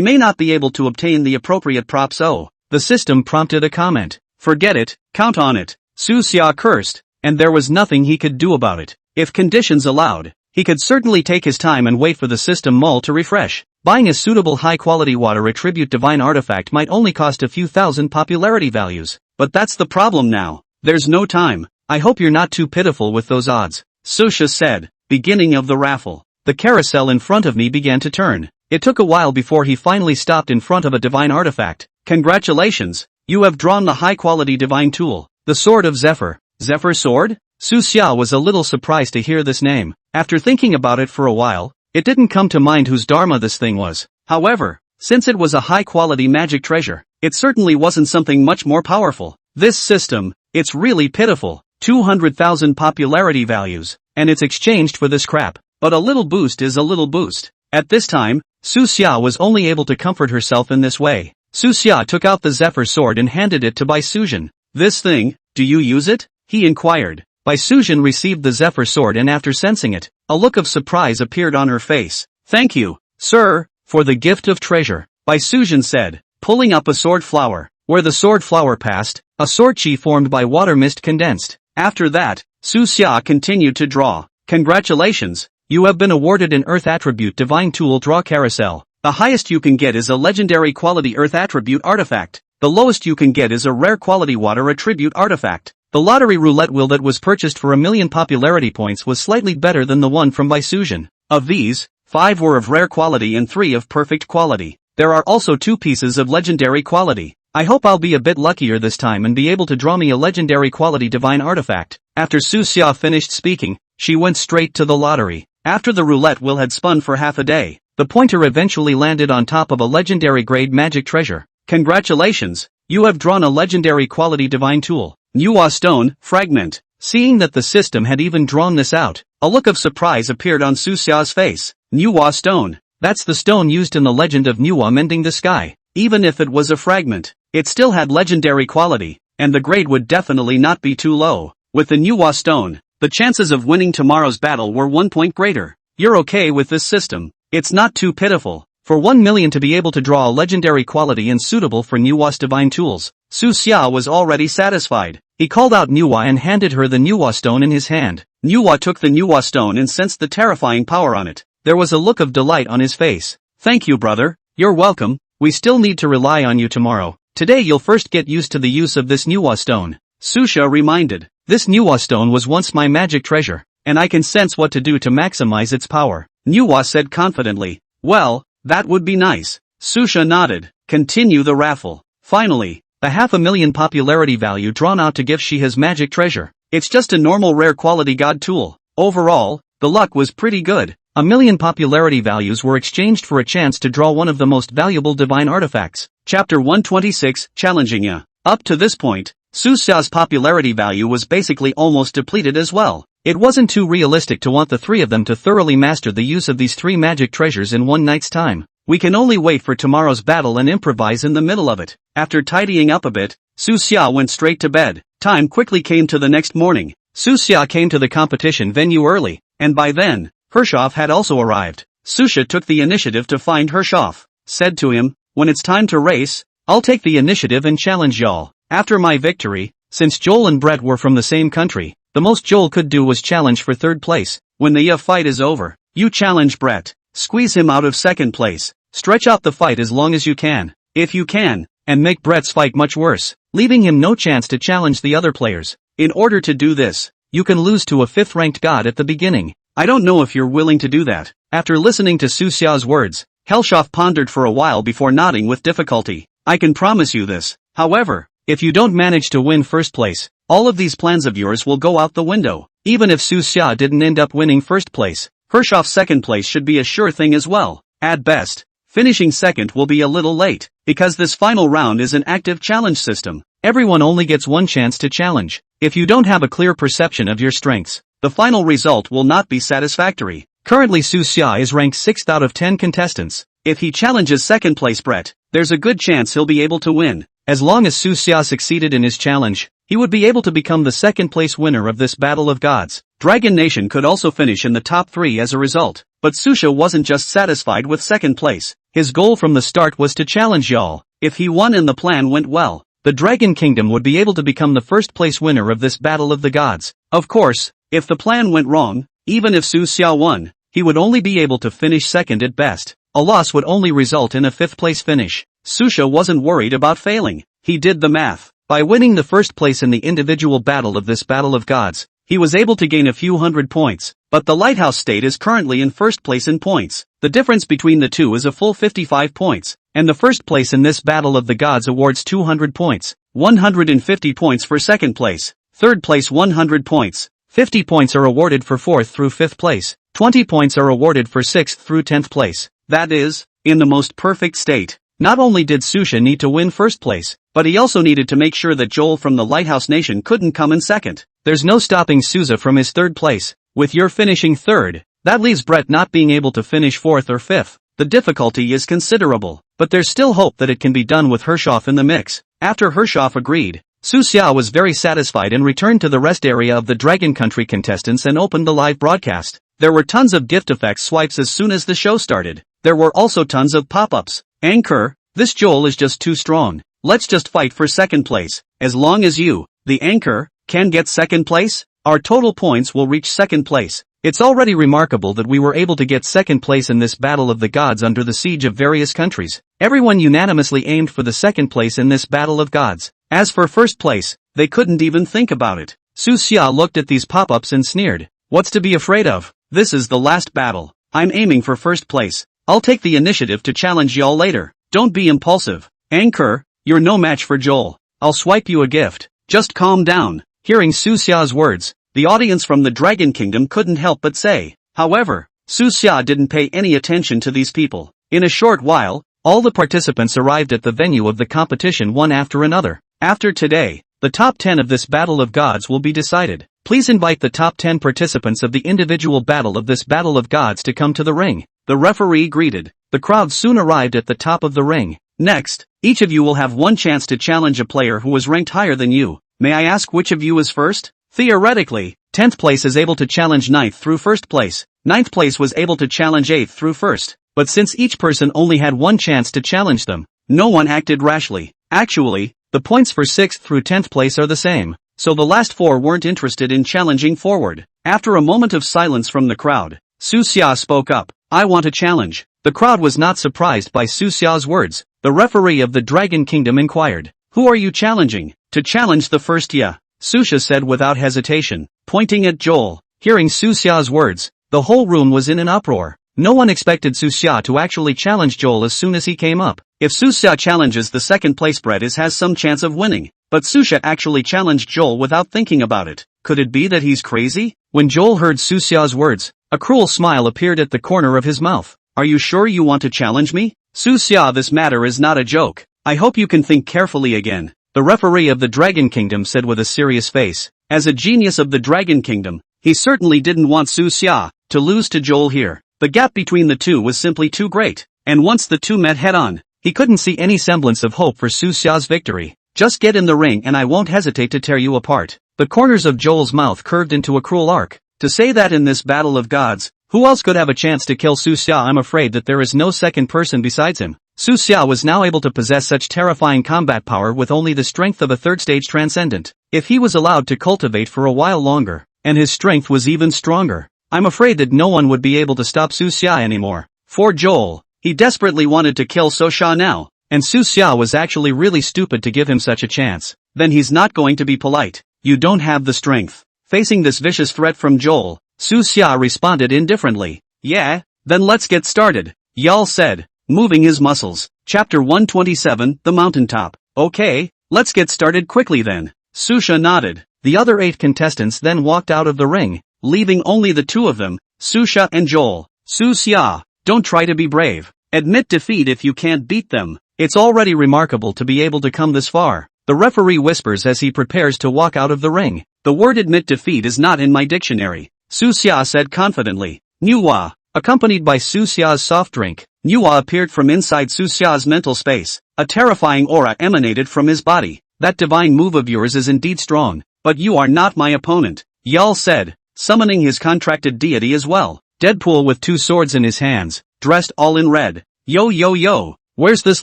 may not be able to obtain the appropriate props. Oh, the system prompted a comment. Forget it, count on it. Susia cursed, and there was nothing he could do about it. If conditions allowed, he could certainly take his time and wait for the system mull to refresh. Buying a suitable high-quality water attribute divine artifact might only cost a few thousand popularity values. But that's the problem now. There's no time. I hope you're not too pitiful with those odds. Susia said. Beginning of the raffle. The carousel in front of me began to turn. It took a while before he finally stopped in front of a divine artifact. Congratulations, you have drawn the high-quality divine tool, the Sword of Zephyr. Zephyr Sword? Su Xia was a little surprised to hear this name. After thinking about it for a while, it didn't come to mind whose dharma this thing was. However, since it was a high-quality magic treasure, it certainly wasn't something much more powerful. This system, it's really pitiful. 200,000 popularity values, and it's exchanged for this crap. But a little boost is a little boost. At this time, Su Xia was only able to comfort herself in this way. Su Xia took out the Zephyr Sword and handed it to Bai Suzhen. This thing, do you use it? He inquired. Bai Suzhen received the Zephyr Sword and after sensing it, a look of surprise appeared on her face. Thank you, sir, for the gift of treasure, Bai Suzhen said, pulling up a sword flower. Where the sword flower passed, a sword chi formed by water mist condensed. After that, Su Xia continued to draw. Congratulations, you have been awarded an Earth Attribute Divine Tool Draw Carousel. The highest you can get is a legendary quality Earth Attribute Artifact. The lowest you can get is a rare quality Water Attribute Artifact. The lottery roulette wheel that was purchased for 1,000,000 popularity points was slightly better than the one from Bai Suzhen. Of these, 5 were of rare quality and 3 of perfect quality. There are also 2 pieces of legendary quality. I hope I'll be a bit luckier this time and be able to draw me a legendary quality divine artifact. After Su Xia finished speaking, she went straight to the lottery. After the roulette wheel had spun for half a day, the pointer eventually landed on top of a legendary grade magic treasure. Congratulations, you have drawn a legendary quality divine tool. Nuwa Stone, Fragment. Seeing that the system had even drawn this out, a look of surprise appeared on Su Xia's face. Nuwa Stone. That's the stone used in the legend of Nuwa mending the sky. Even if it was a fragment, it still had legendary quality, and the grade would definitely not be too low. With the Nuwa Stone, the chances of winning tomorrow's battle were 1 point greater. You're okay with this system. It's not too pitiful. For 1 million to be able to draw a legendary quality and suitable for Nuwa's divine tools, Su Xia was already satisfied. He called out Nuwa and handed her the Nuwa Stone in his hand. Nuwa took the Nuwa Stone and sensed the terrifying power on it. There was a look of delight on his face. Thank you, brother. You're welcome. We still need to rely on you tomorrow. Today you'll first get used to the use of this Nuwa Stone. Su Xia reminded. This Nuwa Stone was once my magic treasure, and I can sense what to do to maximize its power. Nuwa said confidently. Well, that would be nice. Su Xia nodded. Continue the raffle. Finally, the 500,000 popularity value drawn out to give she his magic treasure. It's just a normal rare quality god tool. Overall, the luck was pretty good. 1,000,000 popularity values were exchanged for a chance to draw one of the most valuable divine artifacts. Chapter 126, Challenging Ya. Up to this point, Su Xia's popularity value was basically almost depleted as well. It wasn't too realistic to want the 3 of them to thoroughly master the use of these 3 magic treasures in one night's time. We can only wait for tomorrow's battle and improvise in the middle of it. After tidying up a bit, Su Xia went straight to bed. Time quickly came to the next morning. Su Xia came to the competition venue early, and by then, Hershoff had also arrived. Su Xia took the initiative to find Hershoff, said to him, when it's time to race, I'll take the initiative and challenge y'all. After my victory, since Joel and Brett were from the same country, the most Joel could do was challenge for 3rd place. When the fight is over, you challenge Brett, squeeze him out of 2nd place, stretch out the fight as long as you can, if you can, and make Brett's fight much worse, leaving him no chance to challenge the other players. In order to do this, you can lose to a 5th-ranked god at the beginning. I don't know if you're willing to do that. After listening to Su Xia's words, Hershoff pondered for a while before nodding with difficulty. I can promise you this. However, if you don't manage to win 1st place, all of these plans of yours will go out the window. Even if Su Xia didn't end up winning 1st place, Hershoff's 2nd place should be a sure thing as well. At best, finishing 2nd will be a little late, because this final round is an active challenge system. Everyone only gets one chance to challenge. If you don't have a clear perception of your strengths, the final result will not be satisfactory. Currently Su Xia is ranked 6th out of 10 contestants. If he challenges 2nd place Brett, there's a good chance he'll be able to win. As long as Su Xia succeeded in his challenge, he would be able to become the 2nd place winner of this Battle of Gods. Dragon Nation could also finish in the top 3 as a result. But Su Xia wasn't just satisfied with 2nd place. His goal from the start was to challenge y'all. If he won and the plan went well, the Dragon Kingdom would be able to become the 1st place winner of this Battle of the Gods. Of course, if the plan went wrong, even if Su Xia won, he would only be able to finish 2nd at best. A loss would only result in a 5th place finish. Su Xia wasn't worried about failing. He did the math. By winning the 1st place in the individual battle of this Battle of Gods, he was able to gain a few hundred points. but the lighthouse state is currently in first place in points. The difference between the two is a full 55 points, and the first place in this battle of the gods awards 200 points, 150 points for second place, third place 100 points, 50 points are awarded for fourth through fifth place, 20 points are awarded for sixth through 10th place. That is, in the most perfect state. Not only did Susha need to win first place, but he also needed to make sure that Joel from the Lighthouse Nation couldn't come in second. There's no stopping Souza from his third place, with your finishing third. That leaves Brett not being able to finish fourth or fifth. The difficulty is considerable, but there's still hope that it can be done with Hershoff in the mix. After Hershoff agreed, Su Xia was very satisfied and returned to the rest area of the Dragon Country contestants and opened the live broadcast. There were tons of gift effects swipes as soon as the show started. There were also tons of pop-ups. Anchor, this Joel is just too strong. Let's just fight for second place. As long as you, the anchor, can get second place, our total points will reach second place. It's already remarkable that we were able to get second place in this battle of the gods under the siege of various countries. Everyone unanimously aimed for the second place in this battle of gods. As for first place, they couldn't even think about it. Su Xia looked at these pop-ups and sneered. What's to be afraid of? This is the last battle. I'm aiming for first place. I'll take the initiative to challenge y'all later. Don't be impulsive. Anchor, you're no match for Joel. I'll swipe you a gift. Just calm down. Hearing Su Xia's words, the audience from the Dragon Kingdom couldn't help but say. However, Su Xia didn't pay any attention to these people. In a short while, all the participants arrived at the venue of the competition one after another. After today, the top 10 of this battle of gods will be decided. Please invite the top 10 participants of the individual battle of this battle of gods to come to the ring. The referee greeted. The crowd soon arrived at the top of the ring. Next, each of you will have one chance to challenge a player who was ranked higher than you. May I ask which of you is first? Theoretically, 10th place is able to challenge 9th through first place. 9th place was able to challenge 8th through first. But since each person only had one chance to challenge them, no one acted rashly. Actually, the points for 6th through 10th place are the same. So the last four weren't interested in challenging forward. After a moment of silence from the crowd, Su Xia spoke up. I want a challenge. The crowd was not surprised by Su Xia's words. The referee of the Dragon Kingdom inquired. Who are you challenging? To challenge the first Susha said without hesitation, pointing at Joel. Hearing Su Xia's words, the whole room was in an uproar. No one expected Su Xia to actually challenge Joel as soon as he came up. If Su Xia challenges the second place, Brett has some chance of winning. But Susha actually challenged Joel without thinking about it. Could it be that he's crazy? When Joel heard Su Xia's words, a cruel smile appeared at the corner of his mouth. Are you sure you want to challenge me? Su Xia, this matter is not a joke. I hope you can think carefully again. The referee of the Dragon Kingdom said with a serious face. As a genius of the Dragon Kingdom, he certainly didn't want Su Xia to lose to Joel here. The gap between the two was simply too great, and once the two met head-on, he couldn't see any semblance of hope for Su Xia's victory. Just get in the ring and I won't hesitate to tear you apart. The corners of Joel's mouth curved into a cruel arc. To say that in this battle of gods, who else could have a chance to kill Su Xia? I'm afraid that there is no second person besides him. Su Xia was now able to possess such terrifying combat power with only the strength of a third-stage transcendent. If he was allowed to cultivate for a while longer, and his strength was even stronger, I'm afraid that no one would be able to stop Su Xia anymore. For Joel, he desperately wanted to kill Su Xia now, and Su Xia was actually really stupid to give him such a chance. Then he's not going to be polite. You don't have the strength. Facing this vicious threat from Joel, Su Xia responded indifferently. Yeah, then let's get started, y'all said, moving his muscles. Chapter 127, The Mountaintop. Okay, let's get started quickly then. Susha nodded. The other 8 contestants then walked out of the ring, leaving only the two of them, Susha and Joel. Su Xia, don't try to be brave. Admit defeat if you can't beat them. It's already remarkable to be able to come this far. The referee whispers as he prepares to walk out of the ring. The word admit defeat is not in my dictionary, Su Xia said confidently. Nuwa, accompanied by Su Xia's soft drink, Nuwa appeared from inside Su Xia's mental space. A terrifying aura emanated from his body. That divine move of yours is indeed strong, but you are not my opponent, Yal said, summoning his contracted deity as well. Deadpool with 2 swords in his hands, dressed all in red. Yo yo yo, where's this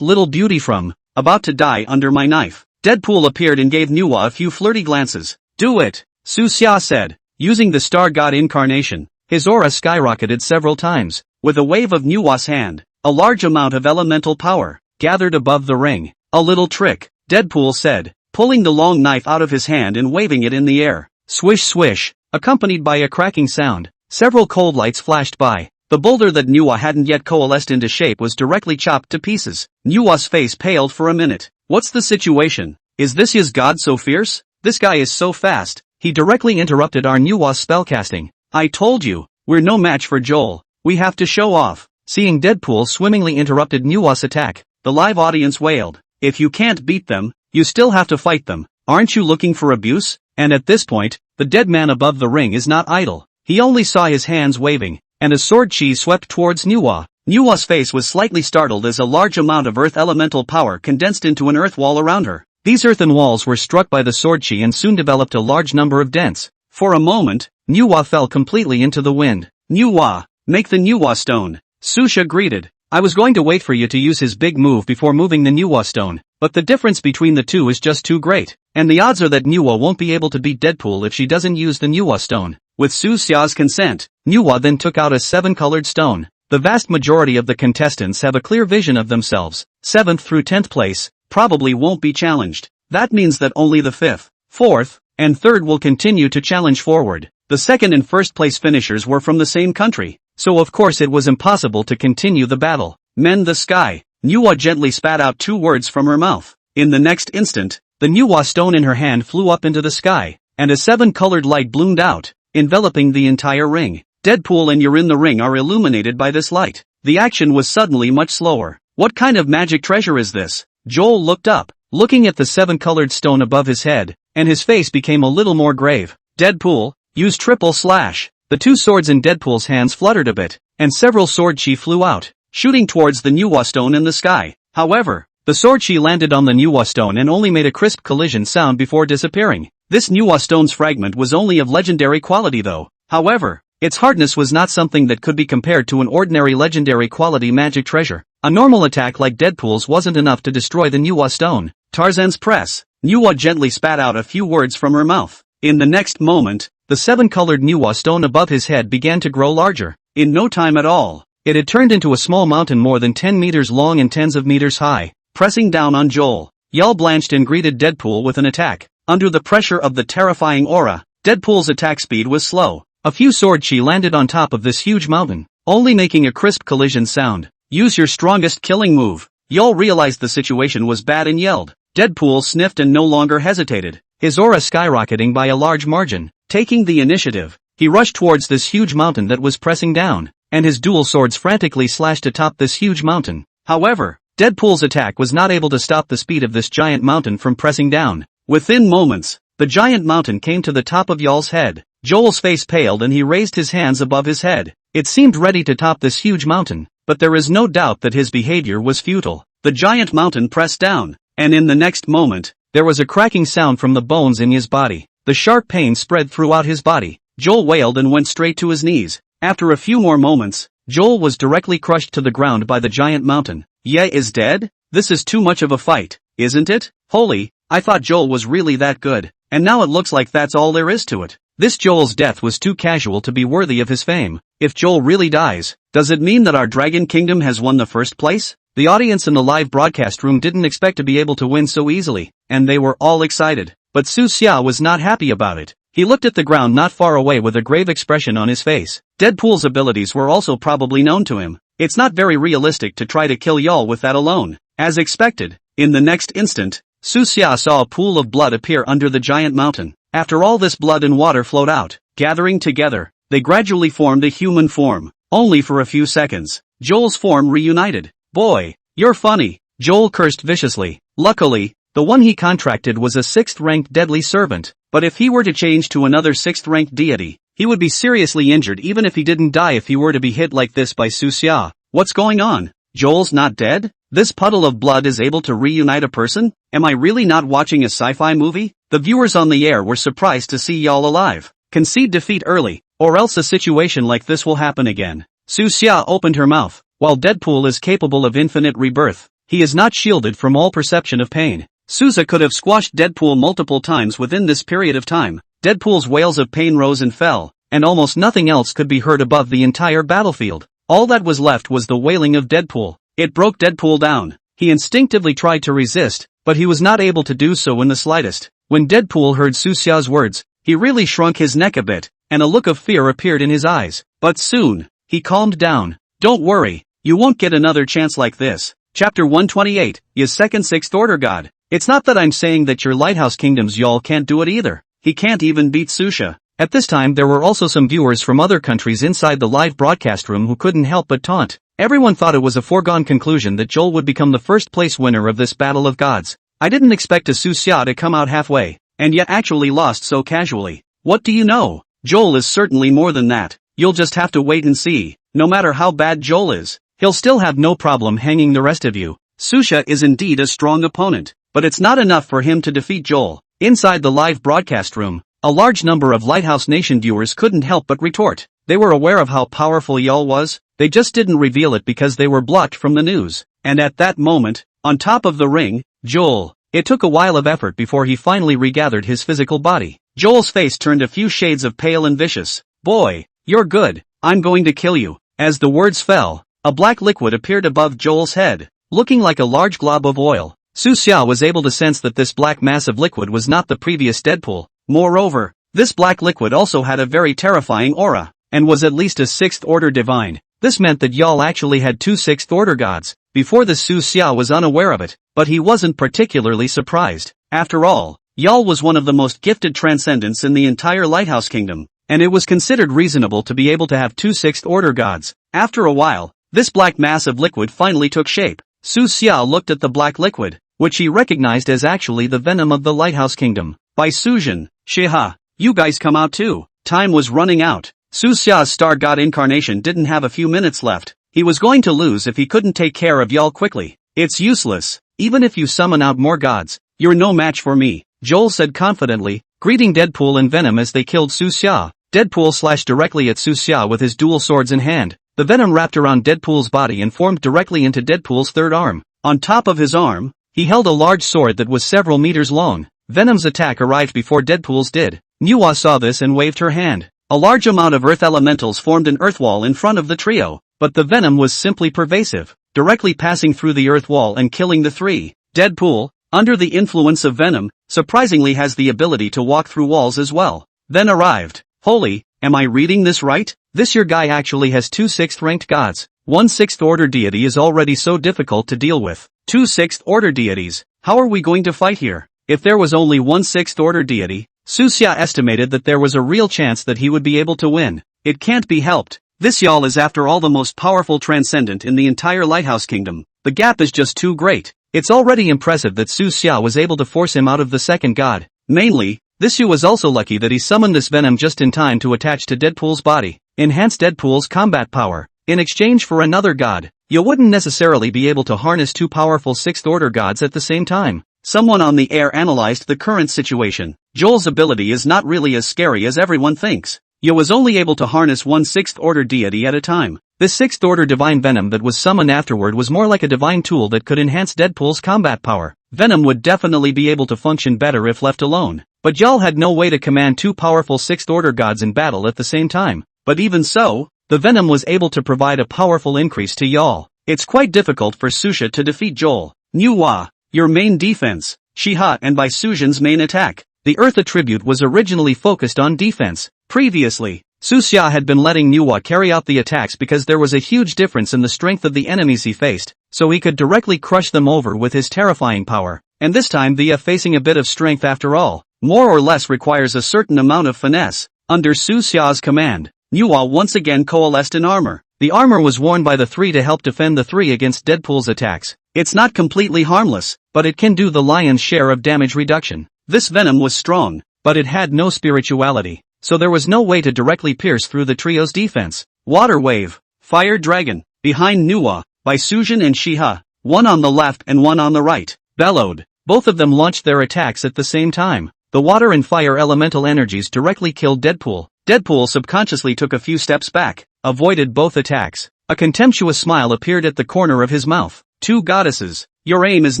little beauty from? About to die under my knife. Deadpool appeared and gave Nuwa a few flirty glances. Do it, Su Xia said, using the star god incarnation. His aura skyrocketed several times. With a wave of Nuwa's hand, a large amount of elemental power gathered above the ring. A little trick, Deadpool said, pulling the long knife out of his hand and waving it in the air. Swish swish, accompanied by a cracking sound, Several cold lights flashed by. The boulder that Manhwa hadn't yet coalesced into shape was directly chopped to pieces. Manhwa's face paled for a minute. What's the situation? Is this his god so fierce? This guy is so fast. He directly interrupted our Manhwa's spellcasting. I told you, we're no match for Joel. We have to show off. Seeing Deadpool swimmingly interrupted Manhwa's attack, the live audience wailed. If you can't beat them, you still have to fight them. Aren't you looking for abuse? And at this point, the dead man above the ring is not idle. He only saw his hands waving, and a sword chi swept towards Manhwa. Manhwa's face was slightly startled as a large amount of earth elemental power condensed into an earth wall around her. These earthen walls were struck by the sword chi and soon developed a large number of dents. For a moment, Manhwa fell completely into the wind. Manhwa, make the Manhwa stone. Susha greeted. I was going to wait for you to use his big move before moving the Manhwa stone, but the difference between the two is just too great, and the odds are that Manhwa won't be able to beat Deadpool if she doesn't use the Manhwa stone. With Susha's consent, Manhwa then took out a 7-colored stone. The vast majority of the contestants have a clear vision of themselves. 7th through 10th place probably won't be challenged. That means that only the 5th, 4th, and 3rd will continue to challenge forward. The 2nd and 1st place finishers were from the same country, so of course it was impossible to continue the battle. Mend the sky. Manhwa gently spat out 2 words from her mouth. In the next instant, the Manhwa stone in her hand flew up into the sky, and a 7-colored light bloomed out, enveloping the entire ring. Deadpool and you're in the ring are illuminated by this light. The action was suddenly much slower. What kind of magic treasure is this? Joel looked up, looking at the 7-colored stone above his head, and his face became a little more grave. Deadpool, use triple slash. The 2 swords in Deadpool's hands fluttered a bit, and several sword chi flew out, shooting towards the Manhwa stone in the sky. However, the sword chi landed on the Manhwa stone and only made a crisp collision sound before disappearing. This Manhwa stone's fragment was only of legendary quality though. However, its hardness was not something that could be compared to an ordinary legendary quality magic treasure. A normal attack like Deadpool's wasn't enough to destroy the Manhwa stone. Tarzan's press. Manhwa gently spat out a few words from her mouth. In the next moment, the 7-colored Manhwa stone above his head began to grow larger. In no time at all, it had turned into a small mountain more than 10 meters long and tens of meters high, pressing down on Joel. Yell blanched and greeted Deadpool with an attack. Under the pressure of the terrifying aura, Deadpool's attack speed was slow. A few sword chi landed on top of this huge mountain, only making a crisp collision sound. Use your strongest killing move. Yol realized the situation was bad and yelled. Deadpool sniffed and no longer hesitated, his aura skyrocketing by a large margin. Taking the initiative, he rushed towards this huge mountain that was pressing down, and his dual swords frantically slashed atop this huge mountain. However, Deadpool's attack was not able to stop the speed of this giant mountain from pressing down. Within moments, the giant mountain came to the top of Yol's head. Joel's face paled and he raised his hands above his head. It seemed ready to top this huge mountain, but there is no doubt that his behavior was futile. The giant mountain pressed down, and in the next moment, there was a cracking sound from the bones in his body. The sharp pain spread throughout his body. Joel wailed and went straight to his knees. After a few more moments, Joel was directly crushed to the ground by the giant mountain. Ye is dead? This is too much of a fight, isn't it? Holy, I thought Joel was really that good, and now it looks like that's all there is to it. This Joel's death was too casual to be worthy of his fame. If Joel really dies, does it mean that our Dragon Kingdom has won the first place? The audience in the live broadcast room didn't expect to be able to win so easily, and they were all excited. But Su Xia was not happy about it. He looked at the ground not far away with a grave expression on his face. Deadpool's abilities were also probably known to him. It's not very realistic to try to kill Yol with that alone. As expected, in the next instant, Su Xia saw a pool of blood appear under the giant mountain. After all this blood and water flowed out, gathering together, they gradually formed a human form. Only for a few seconds, Joel's form reunited. Boy, you're funny, Joel cursed viciously. Luckily, the one he contracted was a 6th-ranked deadly servant, but if he were to change to another 6th-ranked deity, he would be seriously injured even if he didn't die if he were to be hit like this by Su Xia. What's going on? Joel's not dead? This puddle of blood is able to reunite a person? Am I really not watching a sci-fi movie? The viewers on the air were surprised to see Yol alive. Concede defeat early, or else a situation like this will happen again. Su Xia opened her mouth. While Deadpool is capable of infinite rebirth, he is not shielded from all perception of pain. Souza could have squashed Deadpool multiple times within this period of time. Deadpool's wails of pain rose and fell, and almost nothing else could be heard above the entire battlefield. All that was left was the wailing of Deadpool. It broke Deadpool down. He instinctively tried to resist, but he was not able to do so in the slightest. When Deadpool heard Su Xia's words, he really shrunk his neck a bit. and a look of fear appeared in his eyes. But soon, he calmed down. Don't worry, you won't get another chance like this. Chapter 128, His second sixth order god. It's not that I'm saying that your lighthouse kingdoms y'all can't do it either. He can't even beat Susha. At this time there were also some viewers from other countries inside the live broadcast room who couldn't help but taunt. Everyone thought it was a foregone conclusion that Joel would become the first place winner of this battle of gods. I didn't expect a Susha to come out halfway, and yet actually lost so casually. What do you know? Joel is certainly more than that. You'll just have to wait and see. No matter how bad Joel is, he'll still have no problem hanging the rest of you. Susha is indeed a strong opponent, but it's not enough for him to defeat Joel. Inside the live broadcast room, a large number of Lighthouse Nation viewers couldn't help but retort. They were aware of how powerful Joel was, they just didn't reveal it because they were blocked from the news. And at that moment, on top of the ring, Joel. It took a while of effort before he finally regathered his physical body. Joel's face turned a few shades of pale and vicious. Boy, you're good. I'm going to kill you. As the words fell, a black liquid appeared above Joel's head, looking like a large glob of oil. Susha was able to sense that this black mass of liquid was not the previous Deadpool. Moreover, this black liquid also had a very terrifying aura, and was at least a sixth-order divine. This meant that y'all actually had two sixth-order gods. Before this, Susha was unaware of it, but he wasn't particularly surprised. After all, y'all was one of the most gifted transcendents in the entire Lighthouse Kingdom, and it was considered reasonable to be able to have two sixth-order gods. After a while, this black mass of liquid finally took shape. Susha looked at the black liquid, which he recognized as actually the venom of the Lighthouse Kingdom. By Sujin, Shiha, you guys come out too. Time was running out. Susha's star god incarnation didn't have a few minutes left. He was going to lose if he couldn't take care of y'all quickly. It's useless. Even if you summon out more gods, you're no match for me, Joel said confidently, greeting Deadpool and Venom as they killed Susha. Deadpool slashed directly at Susha with his dual swords in hand. The venom wrapped around Deadpool's body and formed directly into Deadpool's third arm. On top of his arm, he held a large sword that was several meters long. Venom's attack arrived before Deadpool's did. Manhwa saw this and waved her hand. A large amount of earth elementals formed an earth wall in front of the trio, but the venom was simply pervasive, directly passing through the earth wall and killing the three. Deadpool, under the influence of venom, surprisingly has the ability to walk through walls as well. Then arrived. Holy, am I reading this right? This your guy actually has two sixth-ranked gods. One sixth-order deity is already so difficult to deal with. Two sixth-order deities. How are we going to fight here? If there was only one sixth-order deity, Susha estimated that there was a real chance that he would be able to win. It can't be helped. This y'all is after all the most powerful transcendent in the entire Lighthouse Kingdom. The gap is just too great. It's already impressive that Susha was able to force him out of the second god. Mainly, this Yu was also lucky that he summoned this venom just in time to attach to Deadpool's body, enhance Deadpool's combat power. In exchange for another god, you wouldn't necessarily be able to harness two powerful sixth-order gods at the same time. Someone on the air analyzed the current situation. Joel's ability is not really as scary as everyone thinks. Yu was only able to harness one sixth-order deity at a time. This sixth-order divine venom that was summoned afterward was more like a divine tool that could enhance Deadpool's combat power. Venom would definitely be able to function better if left alone. But y'all had no way to command two powerful sixth-order gods in battle at the same time. But even so, the venom was able to provide a powerful increase to y'all. It's quite difficult for Susha to defeat Joel. Manhwa, your main defense. Shiha and by Sujin's main attack. The Earth attribute was originally focused on defense. Previously, Susha had been letting Manhwa carry out the attacks because there was a huge difference in the strength of the enemies he faced, so he could directly crush them over with his terrifying power. And this time the facing a bit of strength after all, more or less requires a certain amount of finesse. Under Susha's command, Manhwa once again coalesced in armor. The armor was worn by the three to help defend the three against Deadpool's attacks. It's not completely harmless, but it can do the lion's share of damage reduction. This venom was strong, but it had no spirituality, so there was no way to directly pierce through the trio's defense. Water Wave, Fire Dragon, behind Manhwa, by Sujin and Shiha, one on the left and one on the right, bellowed. Both of them launched their attacks at the same time. The water and fire elemental energies directly killed Deadpool. Deadpool subconsciously took a few steps back, avoided both attacks. A contemptuous smile appeared at the corner of his mouth. Two goddesses, your aim is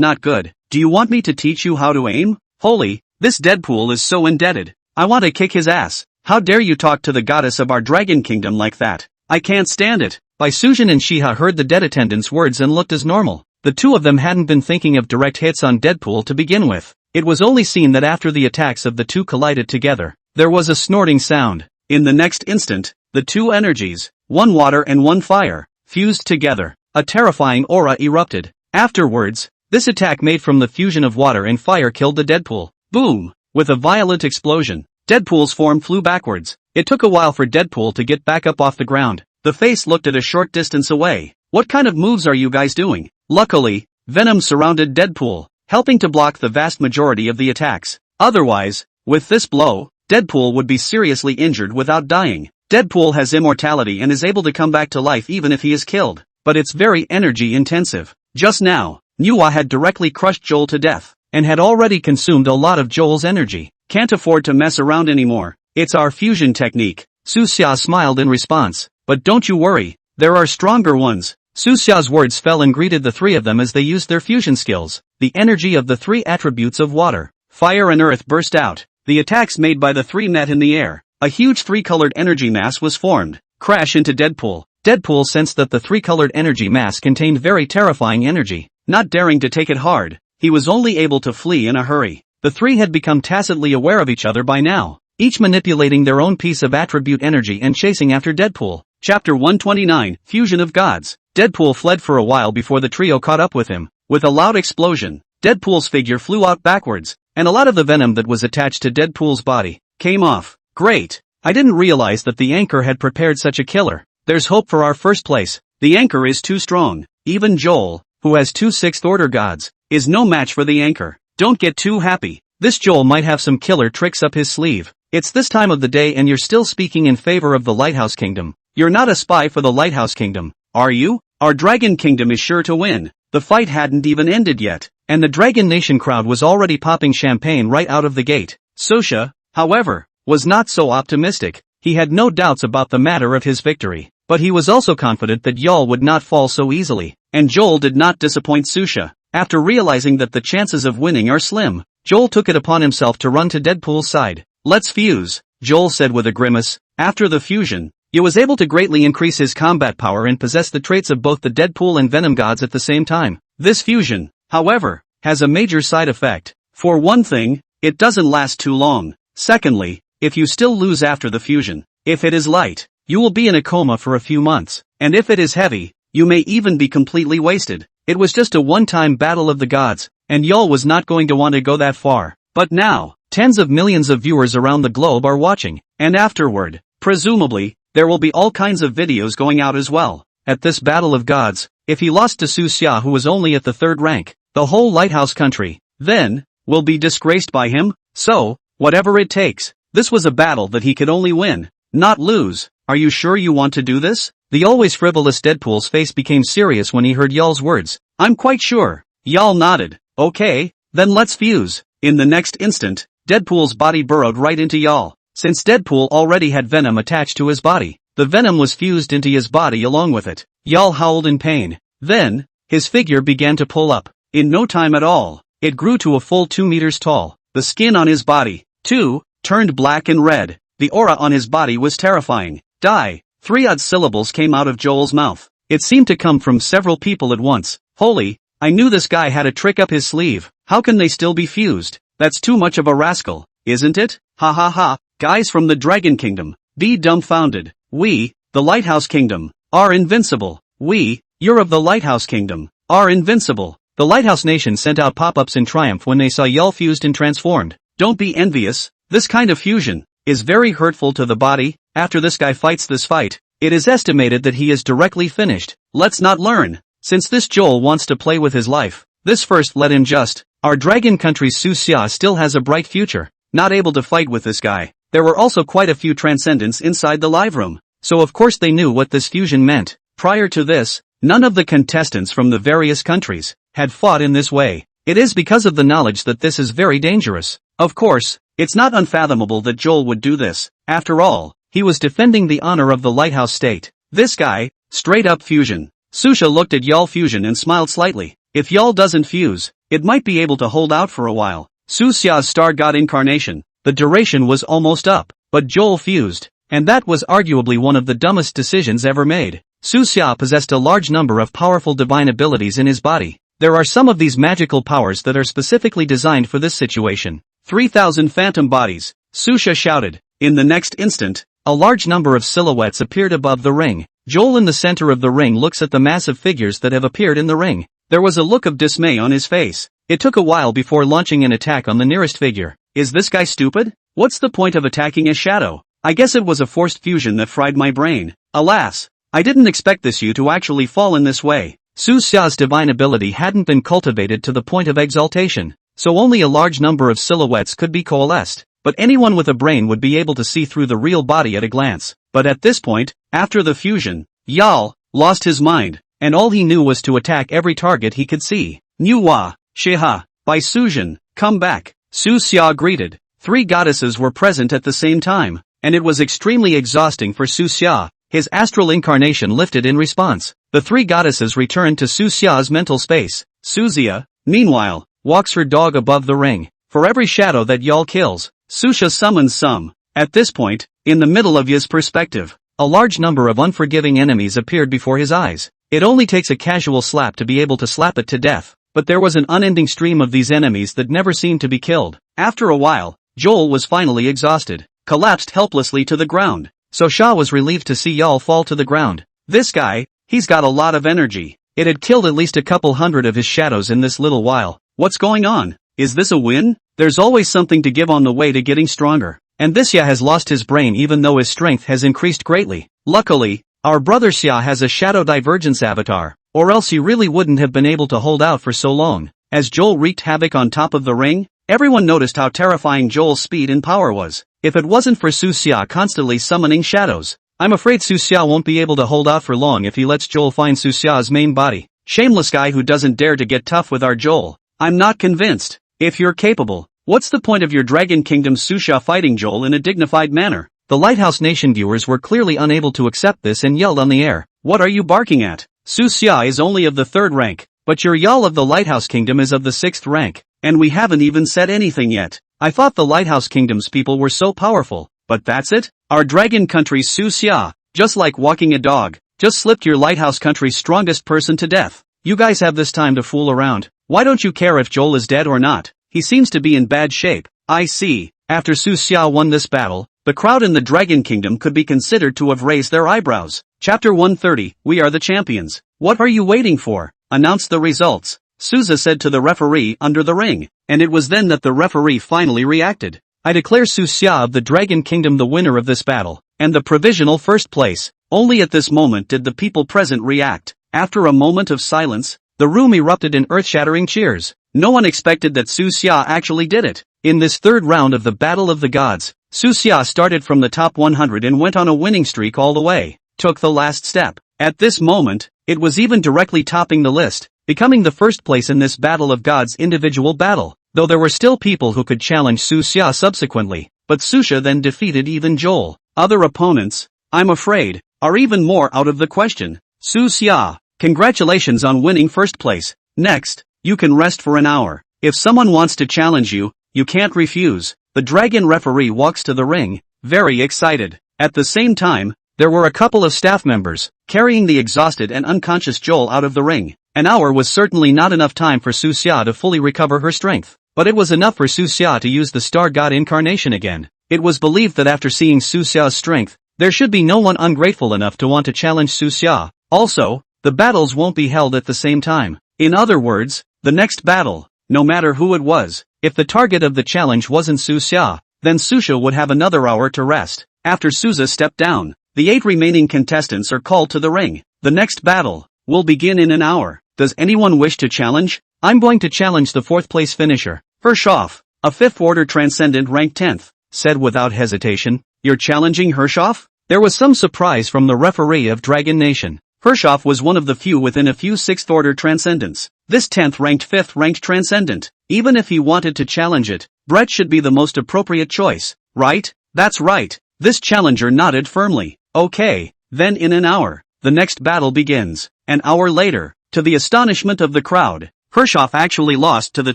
not good. Do you want me to teach you how to aim? Holy, this Deadpool is so indebted. I want to kick his ass. How dare you talk to the goddess of our dragon kingdom like that? I can't stand it. By Sujin and Shiha heard the dead attendant's words and looked as normal. The two of them hadn't been thinking of direct hits on Deadpool to begin with. It was only seen that after the attacks of the two collided together, there was a snorting sound. In the next instant, the two energies, one water and one fire, fused together. A terrifying aura erupted. Afterwards, this attack made from the fusion of water and fire killed the Deadpool. Boom! With a violent explosion, Deadpool's form flew backwards. It took a while for Deadpool to get back up off the ground. The face looked at a short distance away. What kind of moves are you guys doing? Luckily, Venom surrounded Deadpool, helping to block the vast majority of the attacks. Otherwise, with this blow, Deadpool would be seriously injured without dying. Deadpool has immortality and is able to come back to life even if he is killed, but it's very energy intensive. Just now, Manhwa had directly crushed Joel to death, and had already consumed a lot of Joel's energy. Can't afford to mess around anymore. It's our fusion technique. Suxia smiled in response. But don't you worry, there are stronger ones. Suxia's words fell and greeted the three of them as they used their fusion skills. The energy of the three attributes of water, fire and earth burst out. The attacks made by the three met in the air. A huge three-colored energy mass was formed. Crash into Deadpool. Deadpool sensed that the three-colored energy mass contained very terrifying energy. Not daring to take it hard, he was only able to flee in a hurry. The three had become tacitly aware of each other by now, each manipulating their own piece of attribute energy and chasing after Deadpool. Chapter 129, Fusion of Gods. Deadpool fled for a while before the trio caught up with him. With a loud explosion, Deadpool's figure flew out backwards, and a lot of the venom that was attached to Deadpool's body came off. Great! I didn't realize that the anchor had prepared such a killer. There's hope for our first place. The anchor is too strong. Even Joel, who has two sixth-order gods, is no match for the anchor. Don't get too happy. This Joel might have some killer tricks up his sleeve. It's this time of the day and you're still speaking in favor of the Lighthouse Kingdom. You're not a spy for the Lighthouse Kingdom, are you? Our Dragon Kingdom is sure to win. The fight hadn't even ended yet, and the Dragon Nation crowd was already popping champagne right out of the gate. Sosha, however, was not so optimistic. He had no doubts about the matter of his victory, but he was also confident that Yal would not fall so easily, and Joel did not disappoint Susha. After realizing that the chances of winning are slim, Joel took it upon himself to run to Deadpool's side. Let's fuse, Joel said with a grimace. After the fusion, he was able to greatly increase his combat power and possess the traits of both the Deadpool and Venom gods at the same time. This fusion, however, has a major side effect. For one thing, it doesn't last too long. Secondly, if you still lose after the fusion, if it is light, you will be in a coma for a few months, and if it is heavy, you may even be completely wasted. It was just a one-time battle of the gods, and Yal was not going to want to go that far. But now, tens of millions of viewers around the globe are watching, and afterward, presumably, there will be all kinds of videos going out as well. At this battle of gods, if he lost to Su Xia who was only at the third rank, the whole Lighthouse country, then, will be disgraced by him. So, whatever it takes, this was a battle that he could only win, not lose. Are you sure you want to do this? The always frivolous Deadpool's face became serious when he heard Yal's words. I'm quite sure. Yal nodded. Okay, then let's fuse. In the next instant, Deadpool's body burrowed right into Yal. Since Deadpool already had venom attached to his body, the venom was fused into his body along with it. Yal howled in pain. Then, his figure began to pull up. In no time at all, it grew to a full 2 meters tall. The skin on his body, too, turned black and red. The aura on his body was terrifying. Die. 3 odd syllables came out of Joel's mouth. It seemed to come from several people at once. Holy, I knew this guy had a trick up his sleeve. How can they still be fused? That's too much of a rascal, isn't it? Ha ha ha. Guys from the Dragon Kingdom, be dumbfounded. We, the Lighthouse Kingdom, are invincible. We, you're of the Lighthouse Kingdom, are invincible. The Lighthouse Nation sent out pop-ups in triumph when they saw Yal fused and transformed. Don't be envious. This kind of fusion is very hurtful to the body. After this guy fights this fight, it is estimated that he is directly finished. Let's not learn. Since this Joel wants to play with his life, this first let him just. Our dragon country's Su Xia still has a bright future. Not able to fight with this guy. There were also quite a few transcendents inside the live room, so of course they knew what this fusion meant. Prior to this, none of the contestants from the various countries had fought in this way. It is because of the knowledge that this is very dangerous. Of course, it's not unfathomable that Joel would do this. After all, he was defending the honor of the Lighthouse State. This guy, straight up fusion. Susha looked at Yal fusion and smiled slightly. If Yal doesn't fuse, it might be able to hold out for a while. Su Xia's star god incarnation, the duration was almost up, but Joel fused, and that was arguably one of the dumbest decisions ever made. Su Xia possessed a large number of powerful divine abilities in his body. There are some of these magical powers that are specifically designed for this situation. 3,000 phantom bodies, Susha shouted. In the next instant, a large number of silhouettes appeared above the ring. Joel in the center of the ring looks at the massive figures that have appeared in the ring. There was a look of dismay on his face. It took a while before launching an attack on the nearest figure. Is this guy stupid? What's the point of attacking a shadow? I guess it was a forced fusion that fried my brain. Alas, I didn't expect this you to actually fall in this way. Su Xia's divine ability hadn't been cultivated to the point of exaltation, so only a large number of silhouettes could be coalesced. But anyone with a brain would be able to see through the real body at a glance. But at this point, after the fusion, Yal lost his mind, and all he knew was to attack every target he could see. Nuwa, Sheha, by Sujin, come back. Su Xia greeted. 3 goddesses were present at the same time, and it was extremely exhausting for Su Xia. His astral incarnation lifted in response. The 3 goddesses returned to Su Xia's mental space. Suzia, meanwhile, walks her dog above the ring. For every shadow that Yal kills, Susha summons some. At this point, in the middle of his perspective, a large number of unforgiving enemies appeared before his eyes. It only takes a casual slap to be able to slap it to death, but there was an unending stream of these enemies that never seemed to be killed. After a while, Joel was finally exhausted, collapsed helplessly to the ground. So Sha was relieved to see Yal fall to the ground. This guy, he's got a lot of energy. It had killed at least a couple hundred of his shadows in this little while. What's going on? Is this a win? There's always something to give on the way to getting stronger. And this Xia has lost his brain even though his strength has increased greatly. Luckily, our brother Xia has a shadow divergence avatar, or else he really wouldn't have been able to hold out for so long. As Joel wreaked havoc on top of the ring, everyone noticed how terrifying Joel's speed and power was. If it wasn't for Su Xia constantly summoning shadows, I'm afraid Su Xia won't be able to hold out for long if he lets Joel find Su Xia's main body. Shameless guy who doesn't dare to get tough with our Joel. I'm not convinced. If you're capable, what's the point of your Dragon Kingdom? Su Xia fighting Joel in a dignified manner. The Lighthouse Nation viewers were clearly unable to accept this and yelled on the air. What are you barking at? Su Xia is only of the 3rd rank, but your Yal of the Lighthouse Kingdom is of the 6th rank, and we haven't even said anything yet. I thought the Lighthouse Kingdom's people were so powerful, but that's it? Our dragon country's Su Xia, just like walking a dog, just slipped your Lighthouse country's strongest person to death. You guys have this time to fool around. Why don't you care if Joel is dead or not? He seems to be in bad shape. I see. After Su Xia won this battle, the crowd in the Dragon Kingdom could be considered to have raised their eyebrows. Chapter 130, We are the champions. What are you waiting for? Announce the results, Souza said to the referee under the ring, and it was then that the referee finally reacted. I declare Su Xia of the Dragon Kingdom the winner of this battle, and the provisional first place. Only at this moment did the people present react. After a moment of silence, the room erupted in earth-shattering cheers. No one expected that Su Xia actually did it. In this 3rd round of the Battle of the Gods, Su Xia started from the top 100 and went on a winning streak all the way, took the last step. At this moment, it was even directly topping the list, becoming the 1st place in this Battle of Gods individual battle, though there were still people who could challenge Su Xia subsequently, but Su Xia then defeated even Joel. Other opponents, I'm afraid, are even more out of the question. Su Xia, congratulations on winning 1st place. Next, you can rest for an hour. If someone wants to challenge you, you can't refuse. The dragon referee walks to the ring, very excited. At the same time, there were a couple of staff members, carrying the exhausted and unconscious Joel out of the ring. An hour was certainly not enough time for Su Xia to fully recover her strength, but it was enough for Su Xia to use the Star God incarnation again. It was believed that after seeing Su Xia's strength, there should be no one ungrateful enough to want to challenge Su Xia. Also, the battles won't be held at the same time. In other words, the next battle, no matter who it was, if the target of the challenge wasn't Su Xia, then Su Xia would have another hour to rest. After Souza stepped down, the 8 remaining contestants are called to the ring. The next battle will begin in an hour. Does anyone wish to challenge? I'm going to challenge the 4th place finisher, Hershov, a 5th order transcendent ranked 10th, said without hesitation. You're challenging Hershov? There was some surprise from the referee of Dragon Nation. Hershov was one of the few within a few 6th order transcendents. This 10th ranked 5th ranked transcendent. Even if he wanted to challenge it, Brett should be the most appropriate choice, right? That's right. This challenger nodded firmly. Okay, then in an hour, the next battle begins. An hour later, to the astonishment of the crowd, Hershov actually lost to the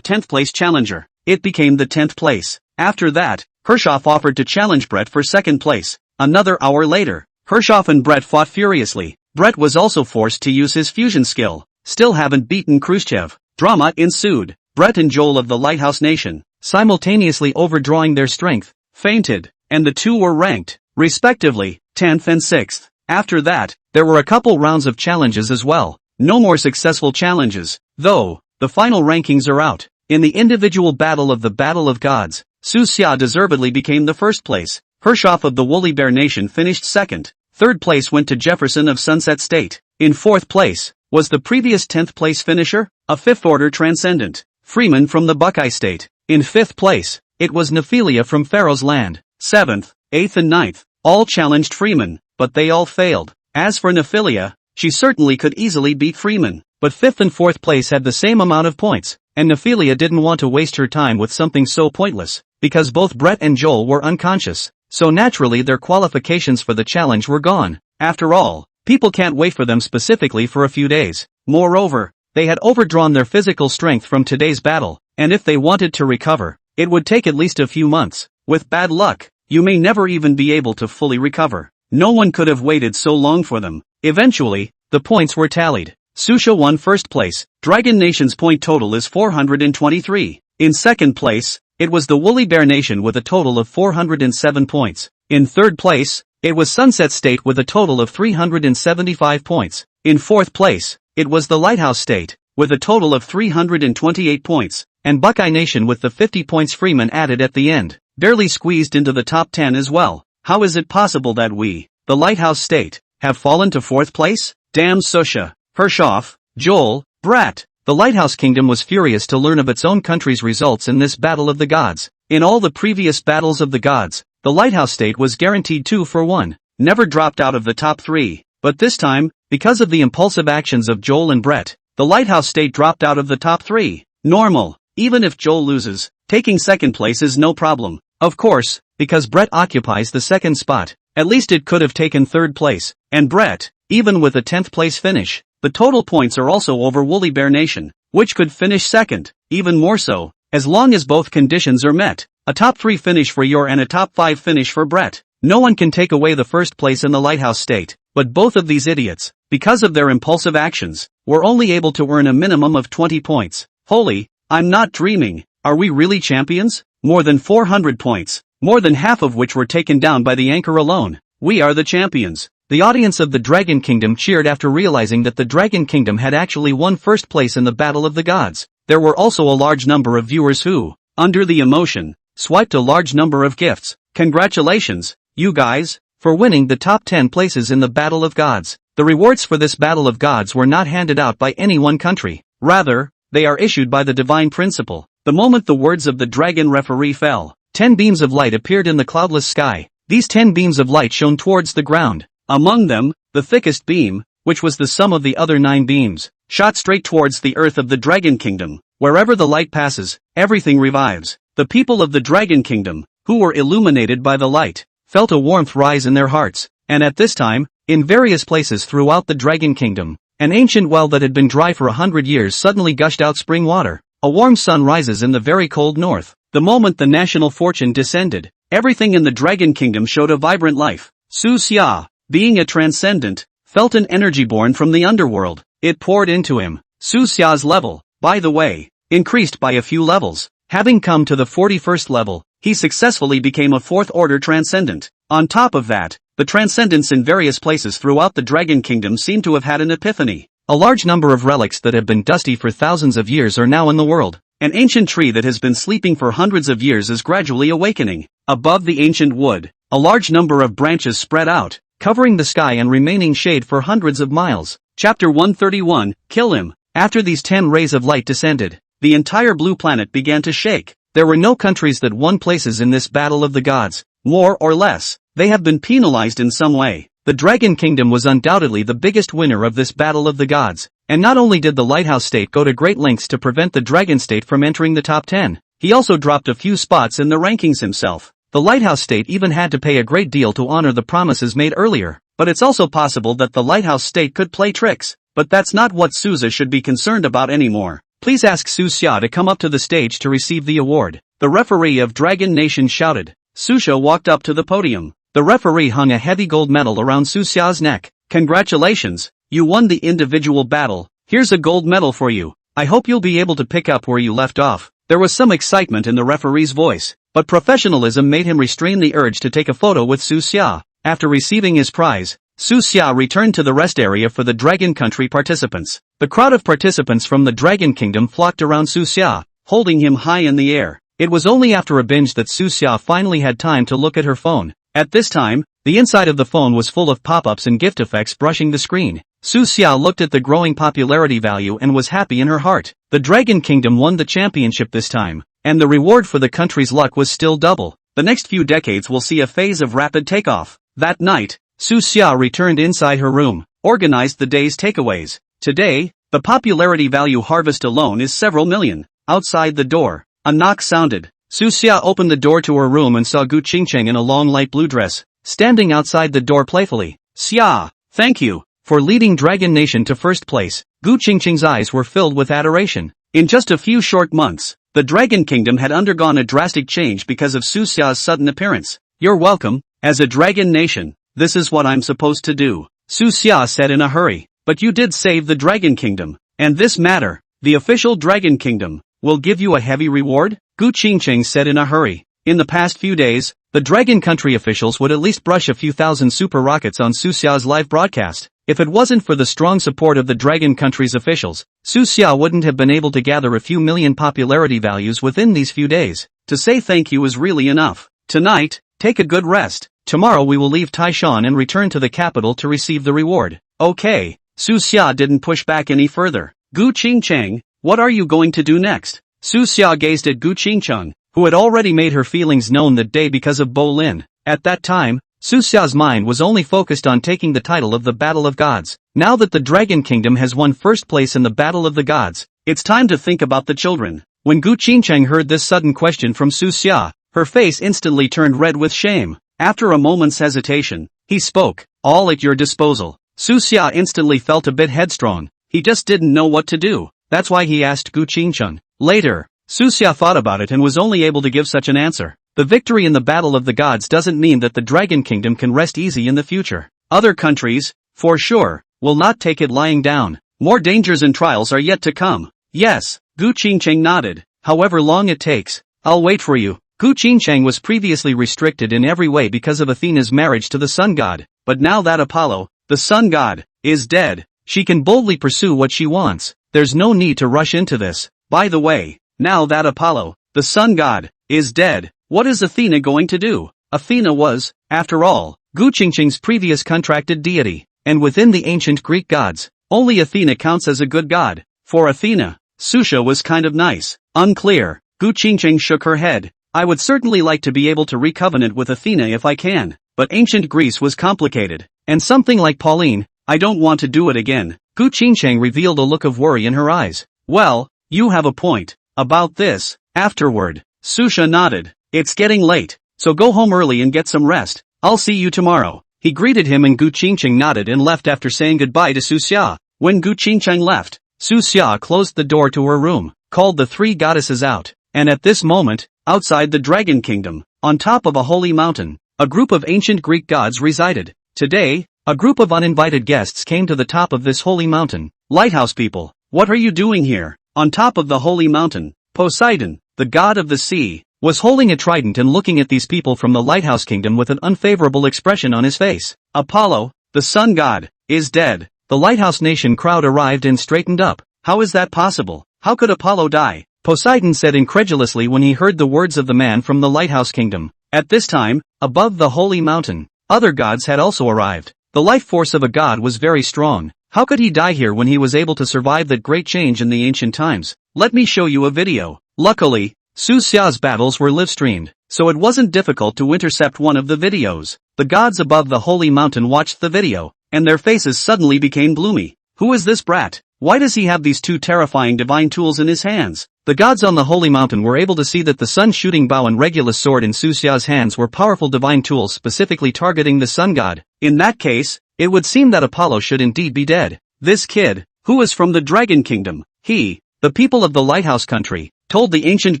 10th place challenger. It became the 10th place. After that, Hershov offered to challenge Brett for 2nd place. Another hour later, Hershov and Brett fought furiously. Brett was also forced to use his fusion skill. Still haven't beaten Khrushchev. Drama ensued. Brett and Joel of the Lighthouse Nation, simultaneously overdrawing their strength, fainted, and the two were ranked. respectively, 10th and 6th. After that, there were a couple rounds of challenges as well. No more successful challenges, though. The final rankings are out. In the individual battle of the Battle of Gods, Su Xia deservedly became the first place. Hershoff of the Woolly Bear Nation finished second. Third place went to Jefferson of Sunset State. In fourth place was the previous 10th place finisher, a fifth order transcendent, Freeman from the Buckeye State. In fifth place, it was Nephilia from Pharaoh's Land. 7th, 8th and 9th, all challenged Freeman, but they all failed. As for Nephilia, she certainly could easily beat Freeman, but 5th and 4th place had the same amount of points, and Nephilia didn't want to waste her time with something so pointless, because both Brett and Joel were unconscious, so naturally their qualifications for the challenge were gone. After all, people can't wait for them specifically for a few days. Moreover, they had overdrawn their physical strength from today's battle, and if they wanted to recover, it would take at least a few months. With bad luck, you may never even be able to fully recover. No one could have waited so long for them. Eventually, the points were tallied. Susha won first place. Dragon Nation's point total is 423. In second place, it was the Woolly Bear Nation with a total of 407 points. In third place, it was Sunset State with a total of 375 points. In fourth place, it was the Lighthouse State, with a total of 328 points, and Buckeye Nation with the 50 points Freeman added at the end, barely squeezed into the top 10 as well. How is it possible that we, the Lighthouse State, have fallen to fourth place? Damn Susha, Hershoff, Joel, Brat. The Lighthouse Kingdom was furious to learn of its own country's results in this Battle of the Gods. In all the previous battles of the gods, the Lighthouse State was guaranteed 2 for 1, never dropped out of the top 3. But this time, because of the impulsive actions of Joel and Brett, the Lighthouse State dropped out of the top 3. Normal. Even if Joel loses, taking second place is no problem. Of course, because Brett occupies the second spot, at least it could have taken third place, and Brett, even with a 10th place finish, the total points are also over Woolly Bear Nation, which could finish second, even more so, as long as both conditions are met. A top 3 finish for Yor and a top 5 finish for Brett. No one can take away the first place in the Lighthouse State, but both of these idiots, because of their impulsive actions, were only able to earn a minimum of 20 points. Holy, I'm not dreaming. Are we really champions? More than 400 points, more than half of which were taken down by the anchor alone. We are the champions. The audience of the Dragon Kingdom cheered after realizing that the Dragon Kingdom had actually won first place in the Battle of the Gods. There were also a large number of viewers who, under the emotion, swiped a large number of gifts. Congratulations, you guys, for winning the top 10 places in the Battle of Gods. The rewards for this Battle of Gods were not handed out by any one country. Rather, they are issued by the divine principle. The moment the words of the dragon referee fell, 10 beams of light appeared in the cloudless sky. These 10 beams of light shone towards the ground. Among them, the thickest beam, which was the sum of the other 9 beams, shot straight towards the earth of the Dragon Kingdom. Wherever the light passes, everything revives. The people of the Dragon Kingdom, who were illuminated by the light, felt a warmth rise in their hearts, and at this time, in various places throughout the Dragon Kingdom, an ancient well that had been dry for 100 years suddenly gushed out spring water. A warm sun rises in the very cold north. The moment the national fortune descended, everything in the Dragon Kingdom showed a vibrant life. Su Xia, being a transcendent, felt an energy born from the underworld. It poured into him. Su Xia's level, by the way, increased by a few levels. Having come to the 41st level, he successfully became a 4th order transcendent. On top of that, the transcendents in various places throughout the Dragon Kingdom seem to have had an epiphany. A large number of relics that have been dusty for thousands of years are now in the world. An ancient tree that has been sleeping for hundreds of years is gradually awakening. Above the ancient wood, a large number of branches spread out, covering the sky and remaining shade for hundreds of miles. Chapter 131, Kill Him. After these 10 rays of light descended, the entire blue planet began to shake. There were no countries that won places in this Battle of the Gods. More or less, they have been penalized in some way. The Dragon Kingdom was undoubtedly the biggest winner of this Battle of the Gods, and not only did the Lighthouse State go to great lengths to prevent the Dragon State from entering the top 10, he also dropped a few spots in the rankings himself. The Lighthouse State even had to pay a great deal to honor the promises made earlier, but it's also possible that the Lighthouse State could play tricks. But that's not what Souza should be concerned about anymore. Please ask Su Xia to come up to the stage to receive the award. The referee of Dragon Nation shouted. Susha walked up to the podium. The referee hung a heavy gold medal around Su Xia's neck. Congratulations, you won the individual battle. Here's a gold medal for you. I hope you'll be able to pick up where you left off. There was some excitement in the referee's voice, but professionalism made him restrain the urge to take a photo with Su Xia. After receiving his prize, Su Xia returned to the rest area for the Dragon Country participants. The crowd of participants from the Dragon Kingdom flocked around Su Xia, holding him high in the air. It was only after a binge that Su Xia finally had time to look at her phone. At this time, the inside of the phone was full of pop-ups and gift effects brushing the screen. Su Xia looked at the growing popularity value and was happy in her heart. The Dragon Kingdom won the championship this time, and the reward for the country's luck was still double. The next few decades will see a phase of rapid takeoff. That night, Su Xia returned inside her room, organized the day's takeaways. Today, the popularity value harvest alone is several million. Outside the door, a knock sounded. Su Xia opened the door to her room and saw Gu Qingcheng in a long light blue dress, standing outside the door playfully. Xia, thank you for leading Dragon Nation to first place. Gu Qingcheng's eyes were filled with adoration. In just a few short months, the Dragon Kingdom had undergone a drastic change because of Su Xia's sudden appearance. You're welcome. As a Dragon Nation, this is what I'm supposed to do, Su Xia said in a hurry. But you did save the Dragon Kingdom, and this matter, the official Dragon Kingdom, will give you a heavy reward? Gu Qingcheng said in a hurry. In the past few days, the Dragon Country officials would at least brush a few thousand super rockets on Su Xia's live broadcast. If it wasn't for the strong support of the Dragon Country's officials, Su Xia wouldn't have been able to gather a few million popularity values within these few days. To say thank you is really enough. Tonight, take a good rest. Tomorrow we will leave Taishan and return to the capital to receive the reward. Okay. Su Xia didn't push back any further. Gu Qingcheng, what are you going to do next? Su Xia gazed at Gu Qingcheng, who had already made her feelings known that day because of Bo Lin. At that time, Su Xia's mind was only focused on taking the title of the Battle of Gods. Now that the Dragon Kingdom has won first place in the Battle of the Gods, it's time to think about the children. When Gu Qingcheng heard this sudden question from Su Xia, her face instantly turned red with shame. After a moment's hesitation, he spoke, all at your disposal. Su Xia instantly felt a bit headstrong. He just didn't know what to do. That's why he asked Gu Qingcheng. Later, Su Xia thought about it and was only able to give such an answer. The victory in the Battle of the Gods doesn't mean that the Dragon Kingdom can rest easy in the future. Other countries, for sure, will not take it lying down. More dangers and trials are yet to come. Yes, Gu Qingcheng nodded. However long it takes, I'll wait for you. Gu Qingcheng was previously restricted in every way because of Athena's marriage to the sun god, but now that Apollo, the sun god, is dead, she can boldly pursue what she wants. There's no need to rush into this. By the way, now that Apollo, the sun god, is dead, what is Athena going to do? Athena was, after all, Gu Qingcheng's previous contracted deity, and within the ancient Greek gods, only Athena counts as a good god. For Athena, Susha was kind of nice. Unclear. Gu Qingcheng shook her head. I would certainly like to be able to recovenant with Athena if I can, but ancient Greece was complicated, and something like Pauline, I don't want to do it again. Gu Qingcheng revealed a look of worry in her eyes. Well, you have a point. About this, afterward, Susha nodded. It's getting late, so go home early and get some rest. I'll see you tomorrow. He greeted him and Gu Qingcheng nodded and left after saying goodbye to Su Xia. When Gu Qingcheng left, Su Xia closed the door to her room, called the three goddesses out, and at this moment, outside the Dragon Kingdom, on top of a holy mountain, a group of ancient Greek gods resided. Today, a group of uninvited guests came to the top of this holy mountain. Lighthouse people, what are you doing here? On top of the holy mountain, Poseidon, the god of the sea, was holding a trident and looking at these people from the Lighthouse Kingdom with an unfavorable expression on his face. Apollo, the sun god, is dead. The Lighthouse Nation crowd arrived and straightened up. How is that possible? How could Apollo die? Poseidon said incredulously when he heard the words of the man from the Lighthouse Kingdom. At this time, above the holy mountain, other gods had also arrived. The life force of a god was very strong. How could he die here when he was able to survive that great change in the ancient times? Let me show you a video. Luckily, Su Xia's battles were live-streamed, so it wasn't difficult to intercept one of the videos. The gods above the holy mountain watched the video, and their faces suddenly became gloomy. Who is this brat? Why does he have these two terrifying divine tools in his hands? The gods on the holy mountain were able to see that the sun-shooting bow and Regulus sword in Su Xia's hands were powerful divine tools specifically targeting the sun god. In that case, it would seem that Apollo should indeed be dead. This kid, who is from the Dragon Kingdom, the people of the Lighthouse Country, told the ancient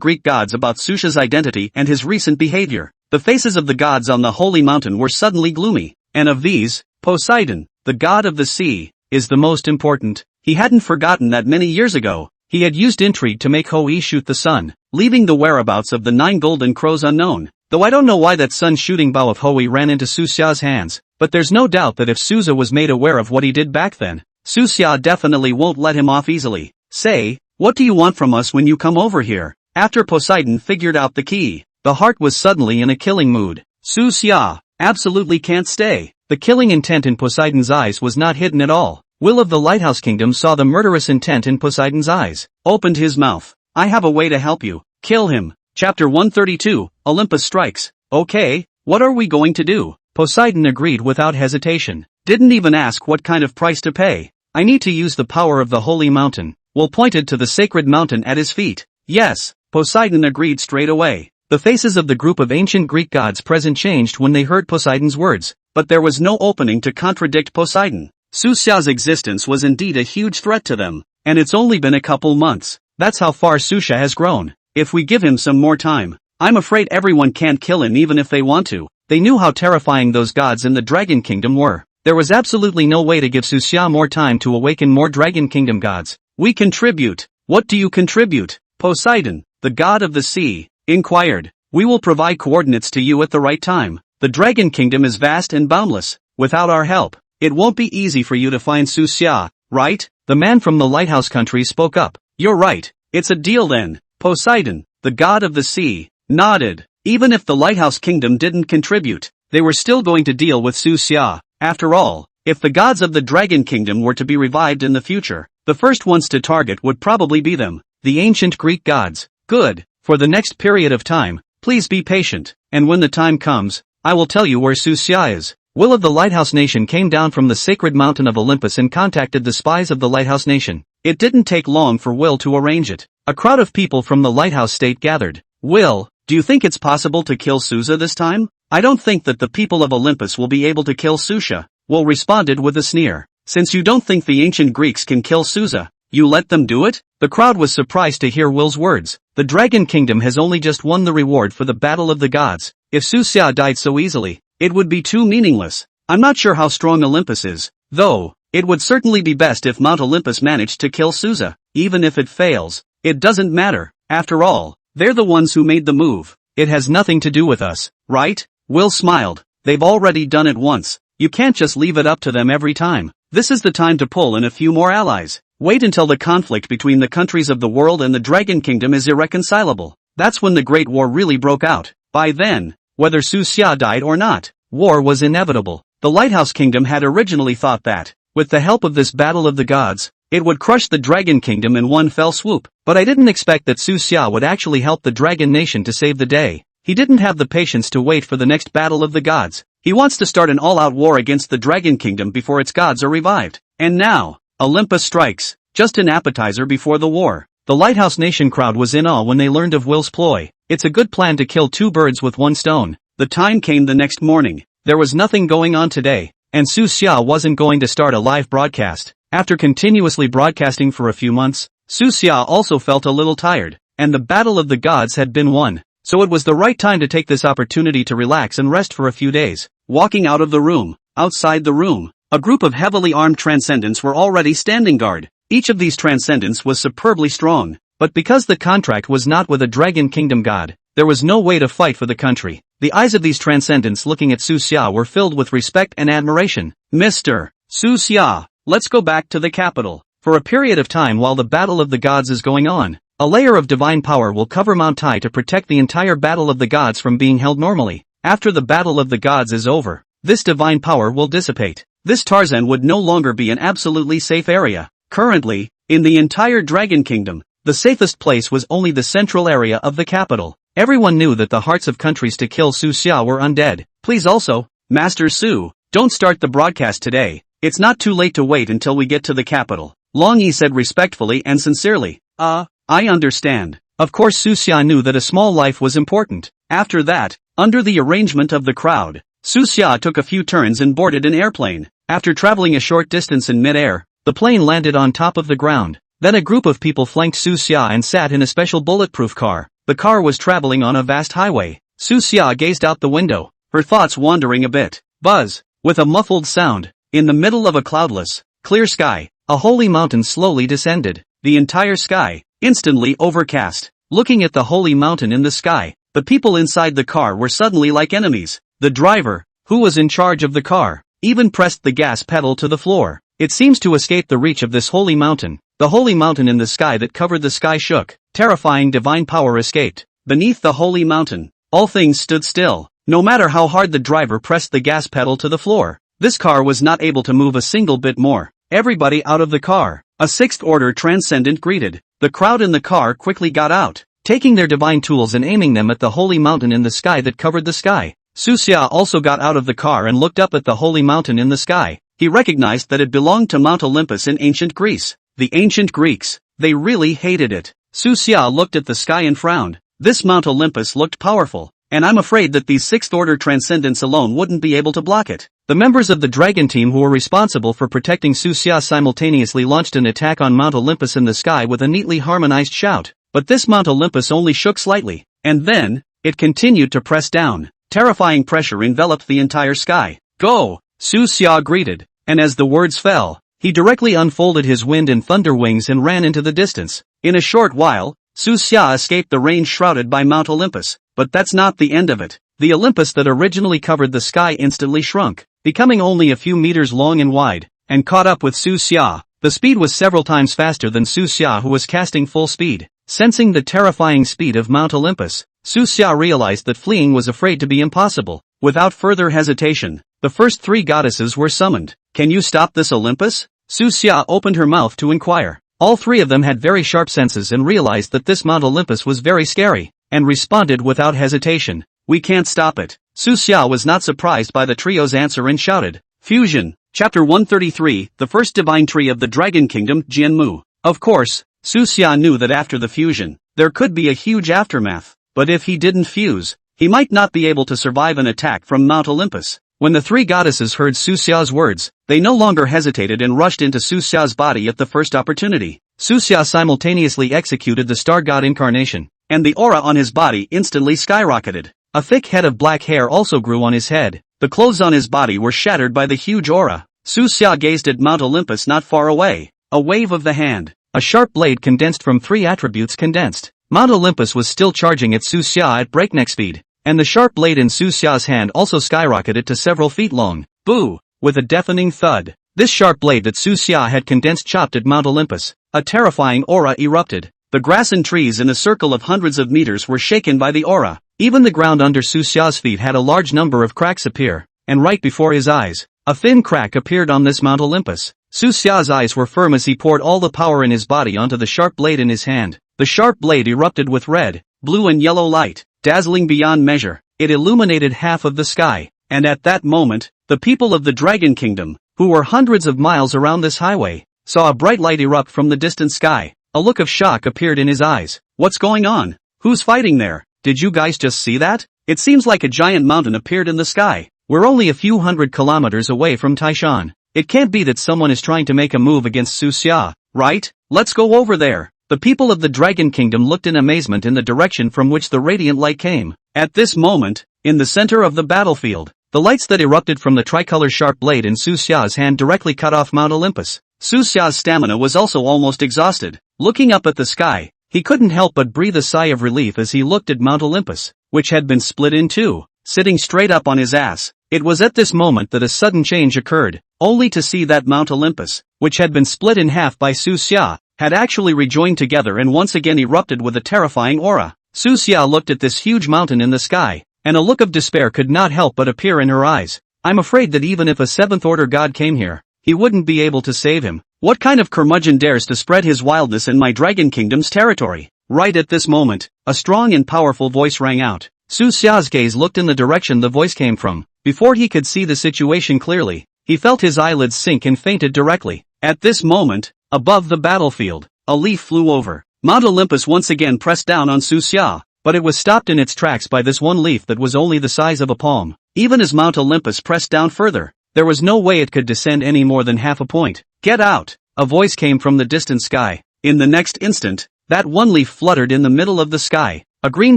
Greek gods about Susha's identity and his recent behavior. The faces of the gods on the holy mountain were suddenly gloomy, and of these, Poseidon, the god of the sea, is the most important. He hadn't forgotten that many years ago, he had used intrigue to make Hou-Yi shoot the sun. leaving the whereabouts of the 9 golden crows unknown. Though I don't know why that sun-shooting bow of Hoi ran into Su Xia's hands, but there's no doubt that if Suza was made aware of what he did back then, Su Xia definitely won't let him off easily. Say, what do you want from us when you come over here? After Poseidon figured out the key, the heart was suddenly in a killing mood. Su Xia absolutely can't stay. The killing intent in Poseidon's eyes was not hidden at all. Will of the Lighthouse Kingdom saw the murderous intent in Poseidon's eyes, opened his mouth. I have a way to help you. Kill him. Chapter 132, Olympus Strikes. Okay, what are we going to do? Poseidon agreed without hesitation. Didn't even ask what kind of price to pay. I need to use the power of the holy mountain. Will pointed to the sacred mountain at his feet. Yes, Poseidon agreed straight away. The faces of the group of ancient Greek gods present changed when they heard Poseidon's words, but there was no opening to contradict Poseidon. Su Xia's existence was indeed a huge threat to them, and it's only been a couple months. That's how far Su Xia has grown. If we give him some more time, I'm afraid everyone can't kill him even if they want to. They knew how terrifying those gods in the Dragon Kingdom were. There was absolutely no way to give Su Xia more time to awaken more Dragon Kingdom gods. We contribute. What do you contribute? Poseidon, the god of the sea, inquired. We will provide coordinates to you at the right time. The Dragon Kingdom is vast and boundless. Without our help, it won't be easy for you to find Su Xia, right? The man from the lighthouse country spoke up. You're right. It's a deal then. Poseidon, the god of the sea, nodded. Even if the Lighthouse Kingdom didn't contribute, they were still going to deal with Su Xia. After all, if the gods of the Dragon Kingdom were to be revived in the future, the first ones to target would probably be them, the ancient Greek gods. Good. For the next period of time, please be patient, and when the time comes, I will tell you where Su Xia is. Will of the Lighthouse Nation came down from the sacred mountain of Olympus and contacted the spies of the Lighthouse Nation. It didn't take long for Will to arrange it. A crowd of people from the Lighthouse State gathered. Will, do you think it's possible to kill Suza this time? I don't think that the people of Olympus will be able to kill Susha. Will responded with a sneer. Since you don't think the ancient Greeks can kill Suza, you let them do it? The crowd was surprised to hear Will's words. The Dragon Kingdom has only just won the reward for the Battle of the Gods. If Su Xia died so easily, it would be too meaningless. I'm not sure how strong Olympus is, though. It would certainly be best if Mount Olympus managed to kill Suza. Even if it fails, it doesn't matter. After all, they're the ones who made the move. It has nothing to do with us, right? Will smiled. They've already done it once. You can't just leave it up to them every time. This is the time to pull in a few more allies. Wait until the conflict between the countries of the world and the Dragon Kingdom is irreconcilable. That's when the Great War really broke out. By then, whether Su Xia died or not, war was inevitable. The Lighthouse Kingdom had originally thought that, with the help of this Battle of the Gods, it would crush the Dragon Kingdom in one fell swoop. But I didn't expect that Su Xia would actually help the Dragon Nation to save the day. He didn't have the patience to wait for the next Battle of the Gods. He wants to start an all-out war against the Dragon Kingdom before its gods are revived. And now, Olympus strikes. Just an appetizer before the war. The Lighthouse Nation crowd was in awe when they learned of Will's ploy. It's a good plan to kill two birds with one stone. The time came the next morning. There was nothing going on today, and Su Xia wasn't going to start a live broadcast. After continuously broadcasting for a few months, Su Xia also felt a little tired, and the Battle of the Gods had been won. So it was the right time to take this opportunity to relax and rest for a few days. Walking out of the room, outside the room, a group of heavily armed transcendents were already standing guard. Each of these transcendents was superbly strong, but because the contract was not with a Dragon Kingdom god, there was no way to fight for the country. The eyes of these transcendents looking at Su Xia were filled with respect and admiration. Mr. Su Xia, let's go back to the capital. For a period of time while the Battle of the Gods is going on, a layer of divine power will cover Mount Tai to protect the entire Battle of the Gods from being held normally. After the Battle of the Gods is over, this divine power will dissipate. This Tarzan would no longer be an absolutely safe area. Currently, in the entire Dragon Kingdom, the safest place was only the central area of the capital. Everyone knew that the hearts of countries to kill Su Xia were undead. Please also, Master Su, don't start the broadcast today. It's not too late to wait until we get to the capital. Long Yi said respectfully and sincerely. I understand. Of course Su Xia knew that a small life was important. After that, under the arrangement of the crowd, Su Xia took a few turns and boarded an airplane. After traveling a short distance in mid-air, the plane landed on top of the ground. Then a group of people flanked Su Xia and sat in a special bulletproof car. The car was traveling on a vast highway. Su Xia gazed out the window, her thoughts wandering a bit. Buzz, with a muffled sound, in the middle of a cloudless, clear sky, a holy mountain slowly descended. The entire sky, instantly overcast, looking at the holy mountain in the sky. The people inside the car were suddenly like enemies. The driver, who was in charge of the car, even pressed the gas pedal to the floor. It seems to escape the reach of this holy mountain. The holy mountain in the sky that covered the sky shook. Terrifying divine power escaped. Beneath the holy mountain, all things stood still. No matter how hard the driver pressed the gas pedal to the floor, this car was not able to move a single bit more. Everybody out of the car. A sixth-order transcendent greeted. The crowd in the car quickly got out, taking their divine tools and aiming them at the holy mountain in the sky that covered the sky. Susia also got out of the car and looked up at the holy mountain in the sky. He recognized that it belonged to Mount Olympus in ancient Greece. The ancient Greeks, they really hated it. Susia looked at the sky and frowned. This Mount Olympus looked powerful, and I'm afraid that these sixth-order transcendents alone wouldn't be able to block it. The members of the dragon team who were responsible for protecting Susia simultaneously launched an attack on Mount Olympus in the sky with a neatly harmonized shout. But this Mount Olympus only shook slightly, and then, it continued to press down. Terrifying pressure enveloped the entire sky. Go! Susia greeted, and as the words fell, he directly unfolded his wind and thunder wings and ran into the distance. In a short while, Susia escaped the range shrouded by Mount Olympus. But that's not the end of it. The Olympus that originally covered the sky instantly shrunk, becoming only a few meters long and wide, and caught up with Susia. The speed was several times faster than Susia, who was casting full speed. Sensing the terrifying speed of Mount Olympus, Susia realized that fleeing was afraid to be impossible. Without further hesitation, the first three goddesses were summoned. Can you stop this Olympus? Susia opened her mouth to inquire. All three of them had very sharp senses and realized that this Mount Olympus was very scary, and responded without hesitation. We can't stop it. Susia was not surprised by the trio's answer and shouted. Fusion. Chapter 133, the first divine tree of the Dragon Kingdom, Jianmu. Of course, Susia knew that after the fusion, there could be a huge aftermath. But if he didn't fuse, he might not be able to survive an attack from Mount Olympus. When the three goddesses heard Susia's words, they no longer hesitated and rushed into Susia's body at the first opportunity. Susia simultaneously executed the star god incarnation, and the aura on his body instantly skyrocketed. A thick head of black hair also grew on his head. The clothes on his body were shattered by the huge aura. Susia gazed at Mount Olympus not far away. A wave of the hand. A sharp blade condensed from three attributes condensed. Mount Olympus was still charging at Susia at breakneck speed, and the sharp blade in Susia's hand also skyrocketed to several feet long. Boo! With a deafening thud, this sharp blade that Susia had condensed chopped at Mount Olympus. A terrifying aura erupted. The grass and trees in a circle of hundreds of meters were shaken by the aura. Even the ground under Susia's feet had a large number of cracks appear, and right before his eyes, a thin crack appeared on this Mount Olympus. Susia's eyes were firm as he poured all the power in his body onto the sharp blade in his hand. The sharp blade erupted with red, blue and yellow light, dazzling beyond measure. It illuminated half of the sky, and at that moment, the people of the Dragon Kingdom, who were hundreds of miles around this highway, saw a bright light erupt from the distant sky. A look of shock appeared in his eyes. What's going on? Who's fighting there? Did you guys just see that? It seems like a giant mountain appeared in the sky. We're only a few hundred kilometers away from Taishan. It can't be that someone is trying to make a move against Susia, right? Let's go over there. The people of the Dragon Kingdom looked in amazement in the direction from which the radiant light came. At this moment, in the center of the battlefield, the lights that erupted from the tricolor sharp blade in Susia's hand directly cut off Mount Olympus. Susia's stamina was also almost exhausted. Looking up at the sky, he couldn't help but breathe a sigh of relief as he looked at Mount Olympus, which had been split in two, sitting straight up on his ass. It was at this moment that a sudden change occurred, only to see that Mount Olympus, which had been split in half by Susia, had actually rejoined together and once again erupted with a terrifying aura. Susia looked at this huge mountain in the sky, and a look of despair could not help but appear in her eyes. I'm afraid that even if a seventh-order god came here, he wouldn't be able to save him. What kind of curmudgeon dares to spread his wildness in my Dragon Kingdom's territory? Right at this moment, a strong and powerful voice rang out. Susia's gaze looked in the direction the voice came from. Before he could see the situation clearly, he felt his eyelids sink and fainted directly. At this moment, above the battlefield, a leaf flew over. Mount Olympus once again pressed down on Susia, but it was stopped in its tracks by this one leaf that was only the size of a palm. Even as Mount Olympus pressed down further, there was no way it could descend any more than half a point. Get out! A voice came from the distant sky. In the next instant, that one leaf fluttered in the middle of the sky. A green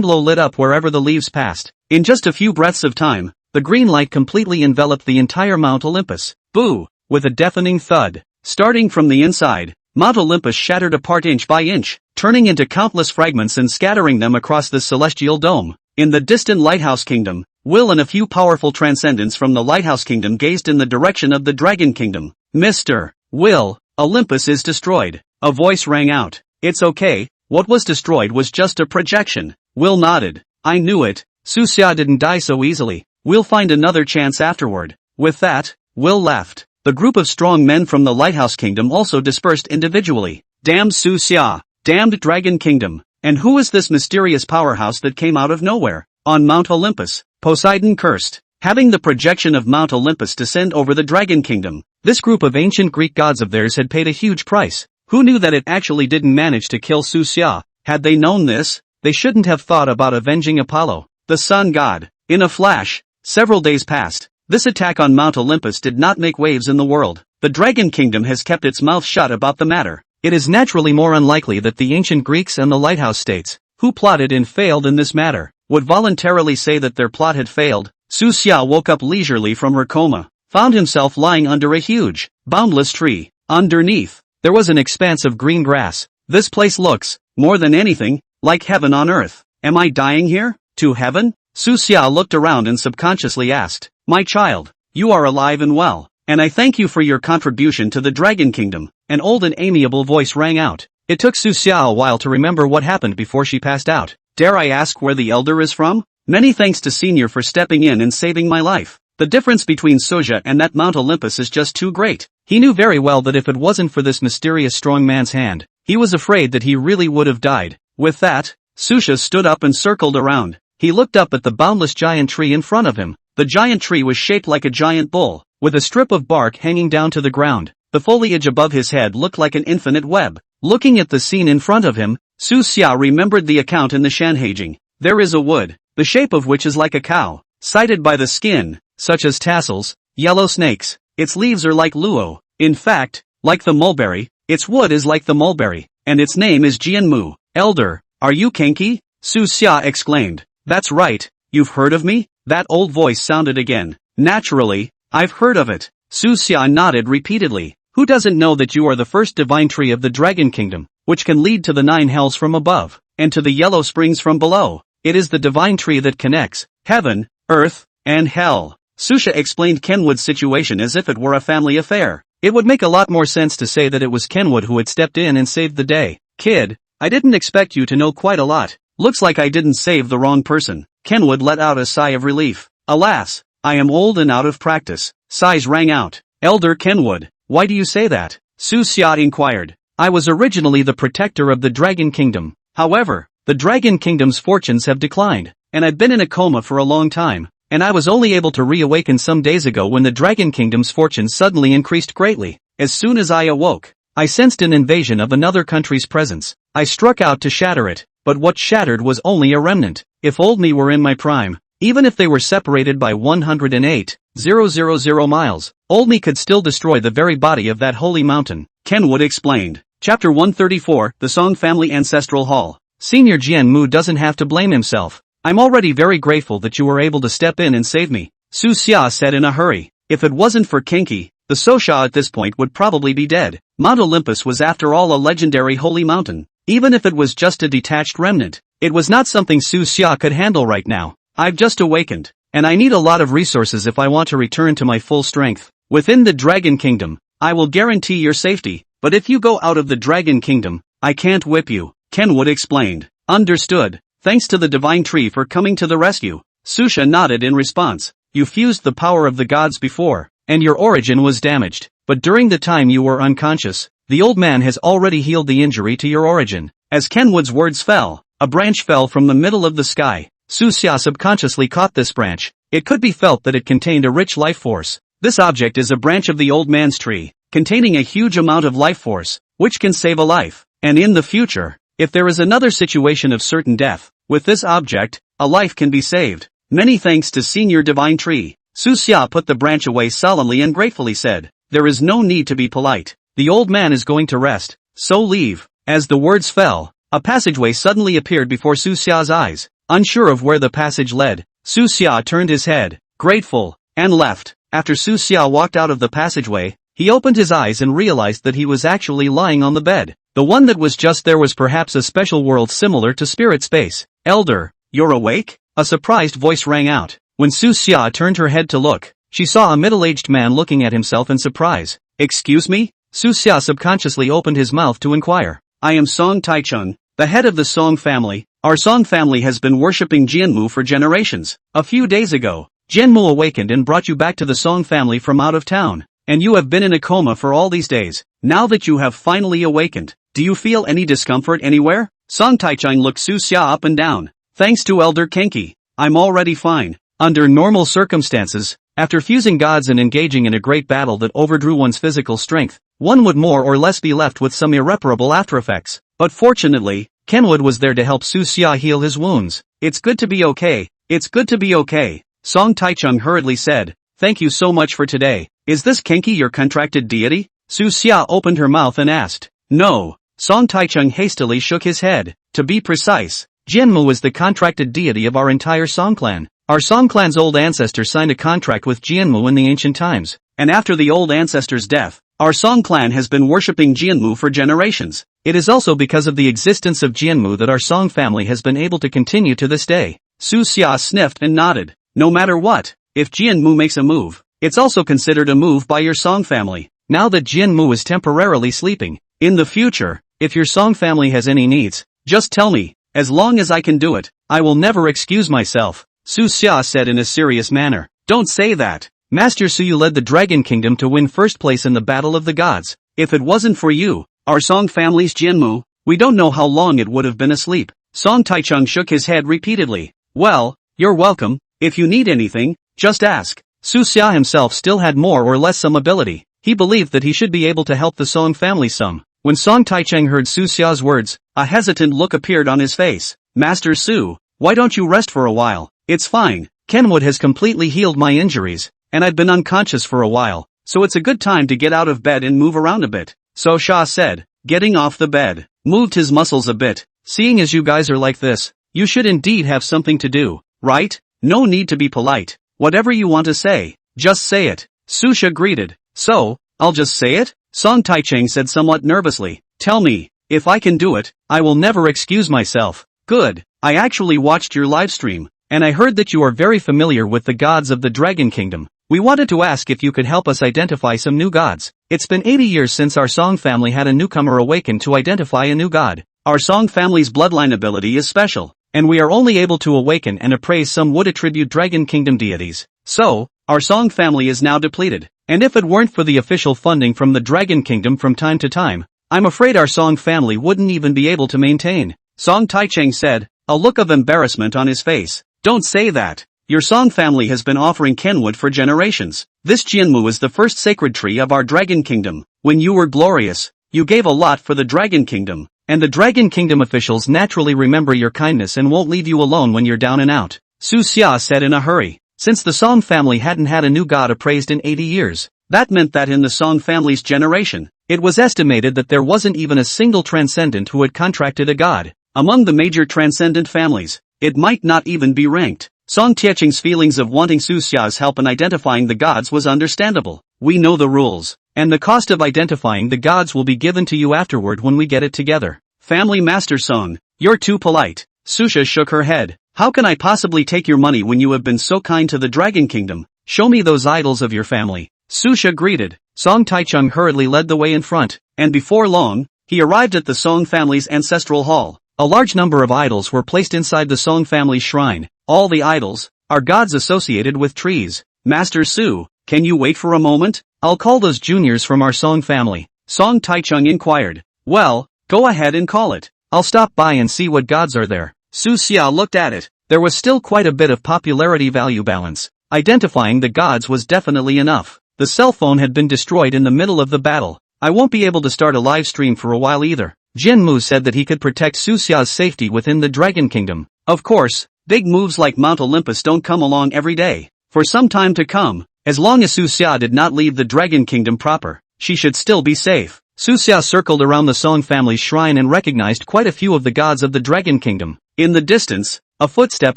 glow lit up wherever the leaves passed. In just a few breaths of time, the green light completely enveloped the entire Mount Olympus. Boo! With a deafening thud, starting from the inside, Mount Olympus shattered apart inch by inch. turning into countless fragments and scattering them across the celestial dome. In the distant Lighthouse Kingdom, Will and a few powerful transcendents from the Lighthouse Kingdom gazed in the direction of the Dragon Kingdom. Mr. Will, Olympus is destroyed. A voice rang out. It's okay, what was destroyed was just a projection. Will nodded. I knew it, Susia didn't die so easily. We'll find another chance afterward. With that, Will left. The group of strong men from the Lighthouse Kingdom also dispersed individually. Damned Susia! Damned Dragon Kingdom! And who is this mysterious powerhouse that came out of nowhere? On Mount Olympus, Poseidon cursed, having the projection of Mount Olympus descend over the Dragon Kingdom. This group of ancient Greek gods of theirs had paid a huge price. Who knew that it actually didn't manage to kill Susia? Had they known this, they shouldn't have thought about avenging Apollo, the sun god. In a flash, several days passed. This attack on Mount Olympus did not make waves in the world. The Dragon Kingdom has kept its mouth shut about the matter. It is naturally more unlikely that the ancient Greeks and the lighthouse states, who plotted and failed in this matter, would voluntarily say that their plot had failed. Susia woke up leisurely from her coma, found himself lying under a huge, boundless tree. Underneath, there was an expanse of green grass. This place looks, more than anything, like heaven on earth. Am I dying here? To heaven? Susia looked around and subconsciously asked, my child, you are alive and well, and I thank you for your contribution to the Dragon Kingdom. An old and amiable voice rang out. It took Susia a while to remember what happened before she passed out. Dare I ask where the elder is from? Many thanks to Senior for stepping in and saving my life. The difference between Suja and that Mount Olympus is just too great. He knew very well that if it wasn't for this mysterious strong man's hand, he was afraid that he really would have died. With that, Susha stood up and circled around. He looked up at the boundless giant tree in front of him. The giant tree was shaped like a giant bull, with a strip of bark hanging down to the ground. The foliage above his head looked like an infinite web. Looking at the scene in front of him, Su Xia remembered the account in the Shanhaijing. There is a wood, the shape of which is like a cow, sighted by the skin, such as tassels, yellow snakes. Its leaves are like luo. In fact, like the mulberry, its wood is like the mulberry, and its name is Jianmu. Elder, are you Kenki? Su Xia exclaimed. That's right, you've heard of me? That old voice sounded again. Naturally, I've heard of it. Su Xia nodded repeatedly. Who doesn't know that you are the first divine tree of the Dragon Kingdom, which can lead to the 9 hells from above, and to the yellow springs from below? It is the divine tree that connects heaven, earth, and hell. Susha explained Kenwood's situation as if it were a family affair. It would make a lot more sense to say that it was Kenwood who had stepped in and saved the day. Kid, I didn't expect you to know quite a lot. Looks like I didn't save the wrong person. Kenwood let out a sigh of relief. Alas, I am old and out of practice. Sighs rang out. Elder Kenwood, why do you say that? Su Xia inquired. I was originally the protector of the Dragon Kingdom. However, the Dragon Kingdom's fortunes have declined, and I've been in a coma for a long time, and I was only able to reawaken some days ago when the Dragon Kingdom's fortunes suddenly increased greatly. As soon as I awoke, I sensed an invasion of another country's presence. I struck out to shatter it, but what shattered was only a remnant. If old me were in my prime, even if they were separated by 108,000 miles, old me could still destroy the very body of that holy mountain. Kenwood explained. Chapter 134, The Song Family Ancestral Hall. Senior Jianmu doesn't have to blame himself. I'm already very grateful that you were able to step in and save me, Su Xia said in a hurry. If it wasn't for Kenki, the Sosha at this point would probably be dead. Mount Olympus was after all a legendary holy mountain. Even if it was just a detached remnant, it was not something Su Xia could handle right now. I've just awakened, and I need a lot of resources if I want to return to my full strength. Within the Dragon Kingdom, I will guarantee your safety, but if you go out of the Dragon Kingdom, I can't whip you, Kenwood explained. Understood. Thanks to the divine tree for coming to the rescue. Susha nodded in response. You fused the power of the gods before, and your origin was damaged, but during the time you were unconscious, the old man has already healed the injury to your origin. As Kenwood's words fell, a branch fell from the middle of the sky. Su Xia subconsciously caught this branch. It could be felt that it contained a rich life force. This object is a branch of the old man's tree, containing a huge amount of life force, which can save a life. And in the future, if there is another situation of certain death, with this object, a life can be saved. Many thanks to Senior Divine Tree. Su Xia put the branch away solemnly and gratefully said, there is no need to be polite. The old man is going to rest, so leave. As the words fell, a passageway suddenly appeared before Su Xia's eyes. Unsure of where the passage led, Su Xia turned his head, grateful, and left. After Su Xia walked out of the passageway, He opened his eyes and realized that he was actually lying on the bed. The one that was just there was perhaps a special world similar to spirit space. Elder, you're awake? A surprised voice rang out. When Su Xia turned her head to look, she saw a middle-aged man looking at himself in surprise. Excuse me? Su Xia subconsciously opened his mouth to inquire. I am Song Taichung, the head of the Song family. Our Song family has been worshipping Jianmu for generations. A few days ago, Jianmu awakened and brought you back to the Song family from out of town. And you have been in a coma for all these days. Now that you have finally awakened, do you feel any discomfort anywhere? Song Taichung looked Su Xia up and down. Thanks to Elder Kenki, I'm already fine. Under normal circumstances, after fusing gods and engaging in a great battle that overdrew one's physical strength, one would more or less be left with some irreparable aftereffects. But fortunately, Kenwood was there to help Su Xia heal his wounds. It's good to be okay. It's good to be okay. Song Taichung hurriedly said, thank you so much for today. Is this Kenki your contracted deity? Su Xia opened her mouth and asked. No. Song Taichung hastily shook his head. To be precise, Jianmu is the contracted deity of our entire Song clan. Our Song clan's old ancestor signed a contract with Jianmu in the ancient times, and after the old ancestor's death, our Song clan has been worshipping Jianmu for generations. It is also because of the existence of Jianmu that our Song family has been able to continue to this day. Su Xia sniffed and nodded. No matter what, if Jianmu makes a move, it's also considered a move by your Song family. Now that Jianmu is temporarily sleeping, in the future, if your Song family has any needs, just tell me. As long as I can do it, I will never excuse myself, Su Xia said in a serious manner. Don't say that. Master Su led the Dragon Kingdom to win first place in the Battle of the Gods. If it wasn't for you, our Song family's Jianmu, we don't know how long it would have been asleep. Song Taichung shook his head repeatedly. Well, you're welcome. If you need anything, just ask. Su Xia himself still had more or less some ability. He believed that he should be able to help the Song family some. When Song Taichung heard Su Xia's words, a hesitant look appeared on his face. Master Su, why don't you rest for a while? It's fine. Kenwood has completely healed my injuries, and I've been unconscious for a while, so it's a good time to get out of bed and move around a bit. So Xia said, getting off the bed, moved his muscles a bit. Seeing as you guys are like this, you should indeed have something to do, right? No need to be polite. Whatever you want to say, just say it. Su Xia greeted. So, I'll just say it? Song Taichung said somewhat nervously. Tell me, if I can do it, I will never excuse myself. Good. I actually watched your live stream, and I heard that you are very familiar with the gods of the Dragon Kingdom. We wanted to ask if you could help us identify some new gods. It's been 80 years since our Song family had a newcomer awaken to identify a new god. Our Song family's bloodline ability is special, and we are only able to awaken and appraise some would attribute Dragon Kingdom deities. So, our Song family is now depleted, and if it weren't for the official funding from the Dragon Kingdom from time to time, I'm afraid our Song family wouldn't even be able to maintain. Song Taichung said, a look of embarrassment on his face. Don't say that. Your Song family has been offering Kenwood for generations. This Jianmu is the first sacred tree of our Dragon Kingdom. When you were glorious, you gave a lot for the Dragon Kingdom, and the Dragon Kingdom officials naturally remember your kindness and won't leave you alone when you're down and out. Su Xia said in a hurry. Since the Song family hadn't had a new god appraised in 80 years, that meant that in the Song family's generation, it was estimated that there wasn't even a single transcendent who had contracted a god. Among the major transcendent families, it might not even be ranked. Song Taichung's feelings of wanting Su Xia's help in identifying the gods was understandable. We know the rules, and the cost of identifying the gods will be given to you afterward when we get it together. Family Master Song, you're too polite. Su Xia shook her head. How can I possibly take your money when you have been so kind to the Dragon Kingdom? Show me those idols of your family. Su Xia greeted. Song Taichung hurriedly led the way in front, and before long, he arrived at the Song family's ancestral hall. A large number of idols were placed inside the Song family's shrine. All the idols are gods associated with trees. Master Su, can you wait for a moment? I'll call those juniors from our Song family. Song Taichung inquired. Well, go ahead and call it. I'll stop by and see what gods are there. Su Xia looked at it. There was still quite a bit of popularity value balance. Identifying the gods was definitely enough. The cell phone had been destroyed in the middle of the battle. I won't be able to start a live stream for a while either. Jianmu said that he could protect Su Xia's safety within the Dragon Kingdom. Of course, big moves like Mount Olympus don't come along every day. For some time to come, as long as Su Xia did not leave the Dragon Kingdom proper, she should still be safe. Su Xia circled around the Song family's shrine and recognized quite a few of the gods of the Dragon Kingdom. In the distance, a footstep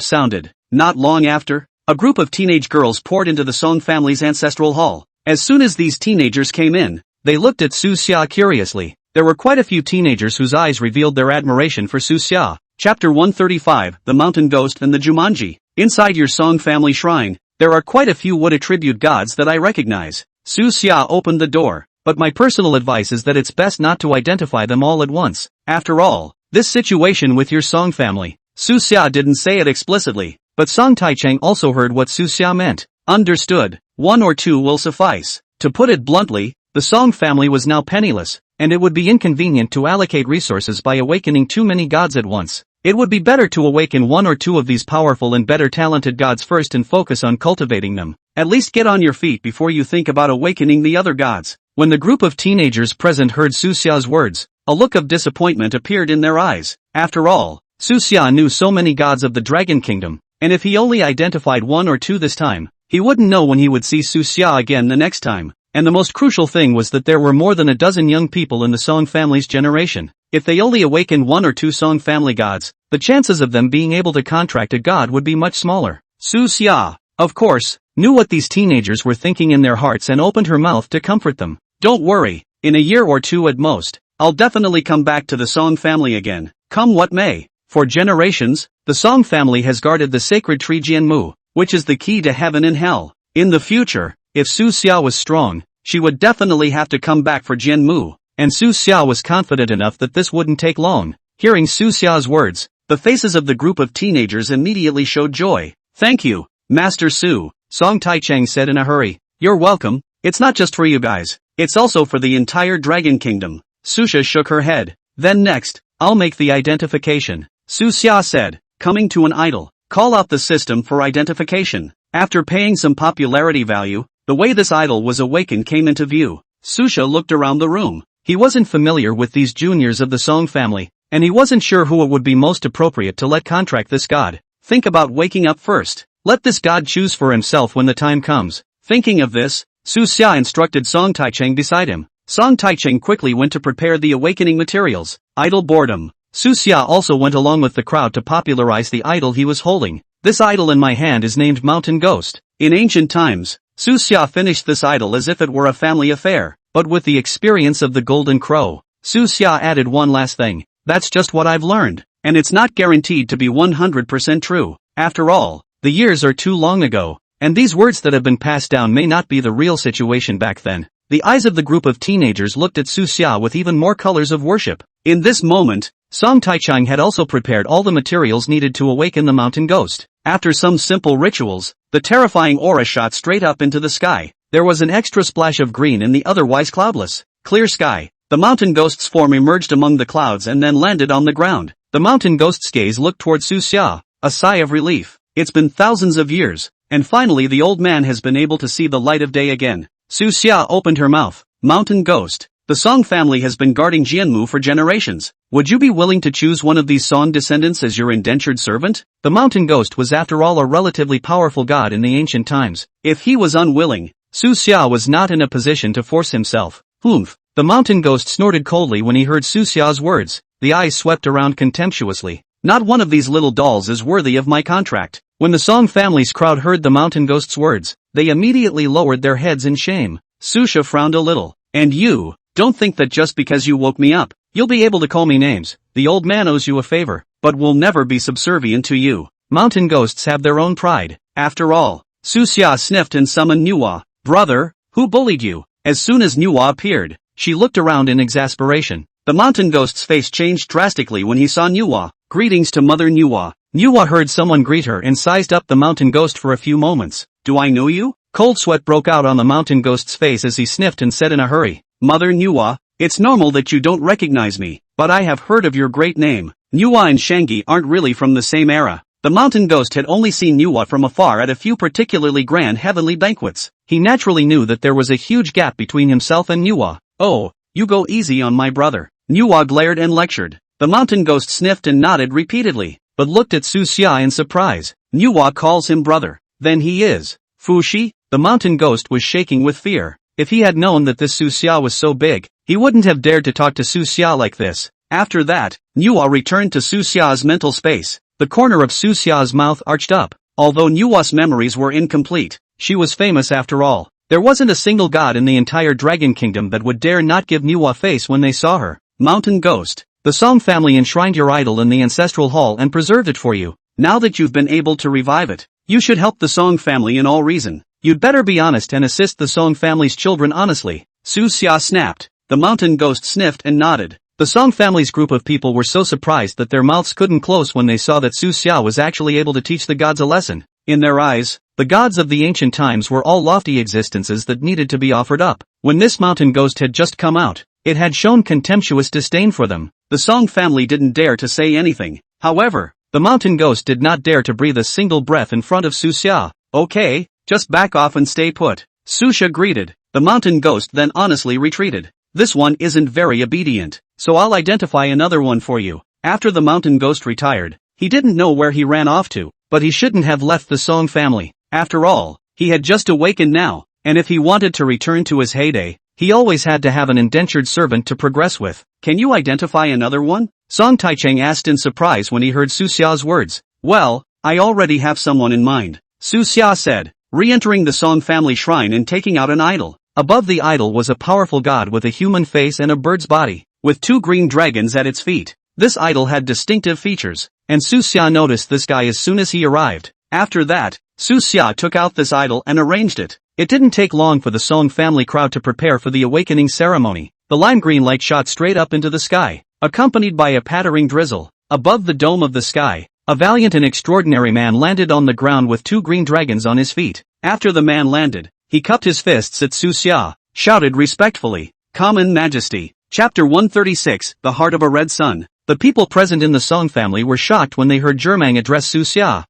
sounded. Not long after, a group of teenage girls poured into the Song family's ancestral hall. As soon as these teenagers came in, they looked at Su Xia curiously. There were quite a few teenagers whose eyes revealed their admiration for Su Xia. Chapter 135, The Mountain Ghost and the Jumanji. Inside your Song family shrine, there are quite a few wood attribute gods that I recognize. Su Xia opened the door, but my personal advice is that it's best not to identify them all at once. After all, this situation with your Song family. Su Xia didn't say it explicitly, but Song Taicheng also heard what Su Xia meant. Understood. One or two will suffice. To put it bluntly, the Song family was now penniless, and it would be inconvenient to allocate resources by awakening too many gods at once. It would be better to awaken one or two of these powerful and better talented gods first and focus on cultivating them. At least get on your feet before you think about awakening the other gods. When the group of teenagers present heard Su Xia's words, a look of disappointment appeared in their eyes. After all, Su Xia knew so many gods of the Dragon Kingdom, and if he only identified one or two this time, he wouldn't know when he would see Su Xia again the next time. And the most crucial thing was that there were more than a dozen young people in the Song family's generation. If they only awakened one or two Song family gods, the chances of them being able to contract a god would be much smaller. Su Xia, of course, knew what these teenagers were thinking in their hearts and opened her mouth to comfort them. Don't worry, in a year or two at most, I'll definitely come back to the Song family again, come what may. For generations, the Song family has guarded the sacred tree Jianmu, which is the key to heaven and hell. In the future, if Su Xia was strong, she would definitely have to come back for Jianmu, and Su Xia was confident enough that this wouldn't take long. Hearing Su Xia's words, the faces of the group of teenagers immediately showed joy. Thank you, Master Su, Song Taicheng said in a hurry. You're welcome. It's not just for you guys, it's also for the entire Dragon Kingdom. Su Xia shook her head. Then next, I'll make the identification. Su Xia said, coming to an idol, call out the system for identification. After paying some popularity value, the way this idol was awakened came into view. Su Xia looked around the room. He wasn't familiar with these juniors of the Song family, and he wasn't sure who it would be most appropriate to let contract this god. Think about waking up first. Let this god choose for himself when the time comes. Thinking of this, Su Xia instructed Song Taicheng beside him. Song Taicheng quickly went to prepare the awakening materials. Idol boredom. Su Xia also went along with the crowd to popularize the idol he was holding. This idol in my hand is named Mountain Ghost. In ancient times, Su Xia finished this idol as if it were a family affair, but with the experience of the Golden Crow, Su Xia added one last thing. That's just what I've learned, and it's not guaranteed to be 100% true. After all, the years are too long ago, and these words that have been passed down may not be the real situation back then. The eyes of the group of teenagers looked at Su Xia with even more colors of worship. In this moment, Song Taicheng had also prepared all the materials needed to awaken the Mountain Ghost. After some simple rituals, the terrifying aura shot straight up into the sky. There was an extra splash of green in the otherwise cloudless, clear sky. The Mountain Ghost's form emerged among the clouds and then landed on the ground. The Mountain Ghost's gaze looked toward Su Xia, a sigh of relief. It's been thousands of years, and finally the old man has been able to see the light of day again. Su Xia opened her mouth. Mountain Ghost. The Song family has been guarding Jianmu for generations. Would you be willing to choose one of these Song descendants as your indentured servant? The Mountain Ghost was after all a relatively powerful god in the ancient times. If he was unwilling, Su Xia was not in a position to force himself. Humph. The Mountain Ghost snorted coldly when he heard Su Xia's words. The eyes swept around contemptuously. Not one of these little dolls is worthy of my contract. When the Song family's crowd heard the Mountain Ghost's words, they immediately lowered their heads in shame. Su Xia frowned a little. And you, don't think that just because you woke me up, you'll be able to call me names. The old man owes you a favor, but will never be subservient to you. Mountain Ghosts have their own pride. After all, Su Xia sniffed and summoned Nuwa. Brother, who bullied you? As soon as Nuwa appeared, she looked around in exasperation. The Mountain Ghost's face changed drastically when he saw Nuwa. Greetings to Mother Nuwa. Nuwa heard someone greet her and sized up the Mountain Ghost for a few moments. Do I know you? Cold sweat broke out on the Mountain Ghost's face as he sniffed and said in a hurry. Mother Nuwa, it's normal that you don't recognize me, but I have heard of your great name. Nuwa and Shangi aren't really from the same era. The Mountain Ghost had only seen Nuwa from afar at a few particularly grand heavenly banquets. He naturally knew that there was a huge gap between himself and Nuwa. Oh, you go easy on my brother. Nuwa glared and lectured. The Mountain Ghost sniffed and nodded repeatedly, but looked at Su Xia in surprise. Nuwa calls him brother. Then he is. Fushi? The Mountain Ghost was shaking with fear. If he had known that this Su Xia was so big, he wouldn't have dared to talk to Su Xia like this. After that, Nuwa returned to Su Xia's mental space. The corner of Su Xia's mouth arched up. Although Nuwa's memories were incomplete, she was famous after all. There wasn't a single god in the entire Dragon Kingdom that would dare not give Manhwa face when they saw her. Mountain Ghost. The Song family enshrined your idol in the ancestral hall and preserved it for you. Now that you've been able to revive it, you should help the Song family in all reason. You'd better be honest and assist the Song family's children honestly. Su Xia snapped. The Mountain Ghost sniffed and nodded. The Song family's group of people were so surprised that their mouths couldn't close when they saw that Su Xia was actually able to teach the gods a lesson. In their eyes, the gods of the ancient times were all lofty existences that needed to be offered up. When this Mountain Ghost had just come out, it had shown contemptuous disdain for them. The Song family didn't dare to say anything. However, the Mountain Ghost did not dare to breathe a single breath in front of Su Xia. Okay, just back off and stay put. Su Xia greeted. The Mountain Ghost then honestly retreated. This one isn't very obedient, so I'll identify another one for you. After the Mountain Ghost retired, he didn't know where he ran off to, but he shouldn't have left the Song family. After all, he had just awakened now, and if he wanted to return to his heyday, he always had to have an indentured servant to progress with. Can you identify another one? Song Taicheng asked in surprise when he heard Su Xia's words. Well, I already have someone in mind, Su Xia said, re-entering the Song family shrine and taking out an idol. Above the idol was a powerful god with a human face and a bird's body, with 2 green dragons at its feet. This idol had distinctive features, and Su Xia noticed this guy as soon as he arrived. After that, Su Xia took out this idol and arranged it. It didn't take long for the Song family crowd to prepare for the awakening ceremony. The lime green light shot straight up into the sky, accompanied by a pattering drizzle. Above the dome of the sky, a valiant and extraordinary man landed on the ground with 2 green dragons on his feet. After the man landed, he cupped his fists at Su Xia, shouted respectfully, "Common Majesty." Chapter 136, The Heart of a Red Sun. The people present in the Song family were shocked when they heard Zhimang address Su Xia.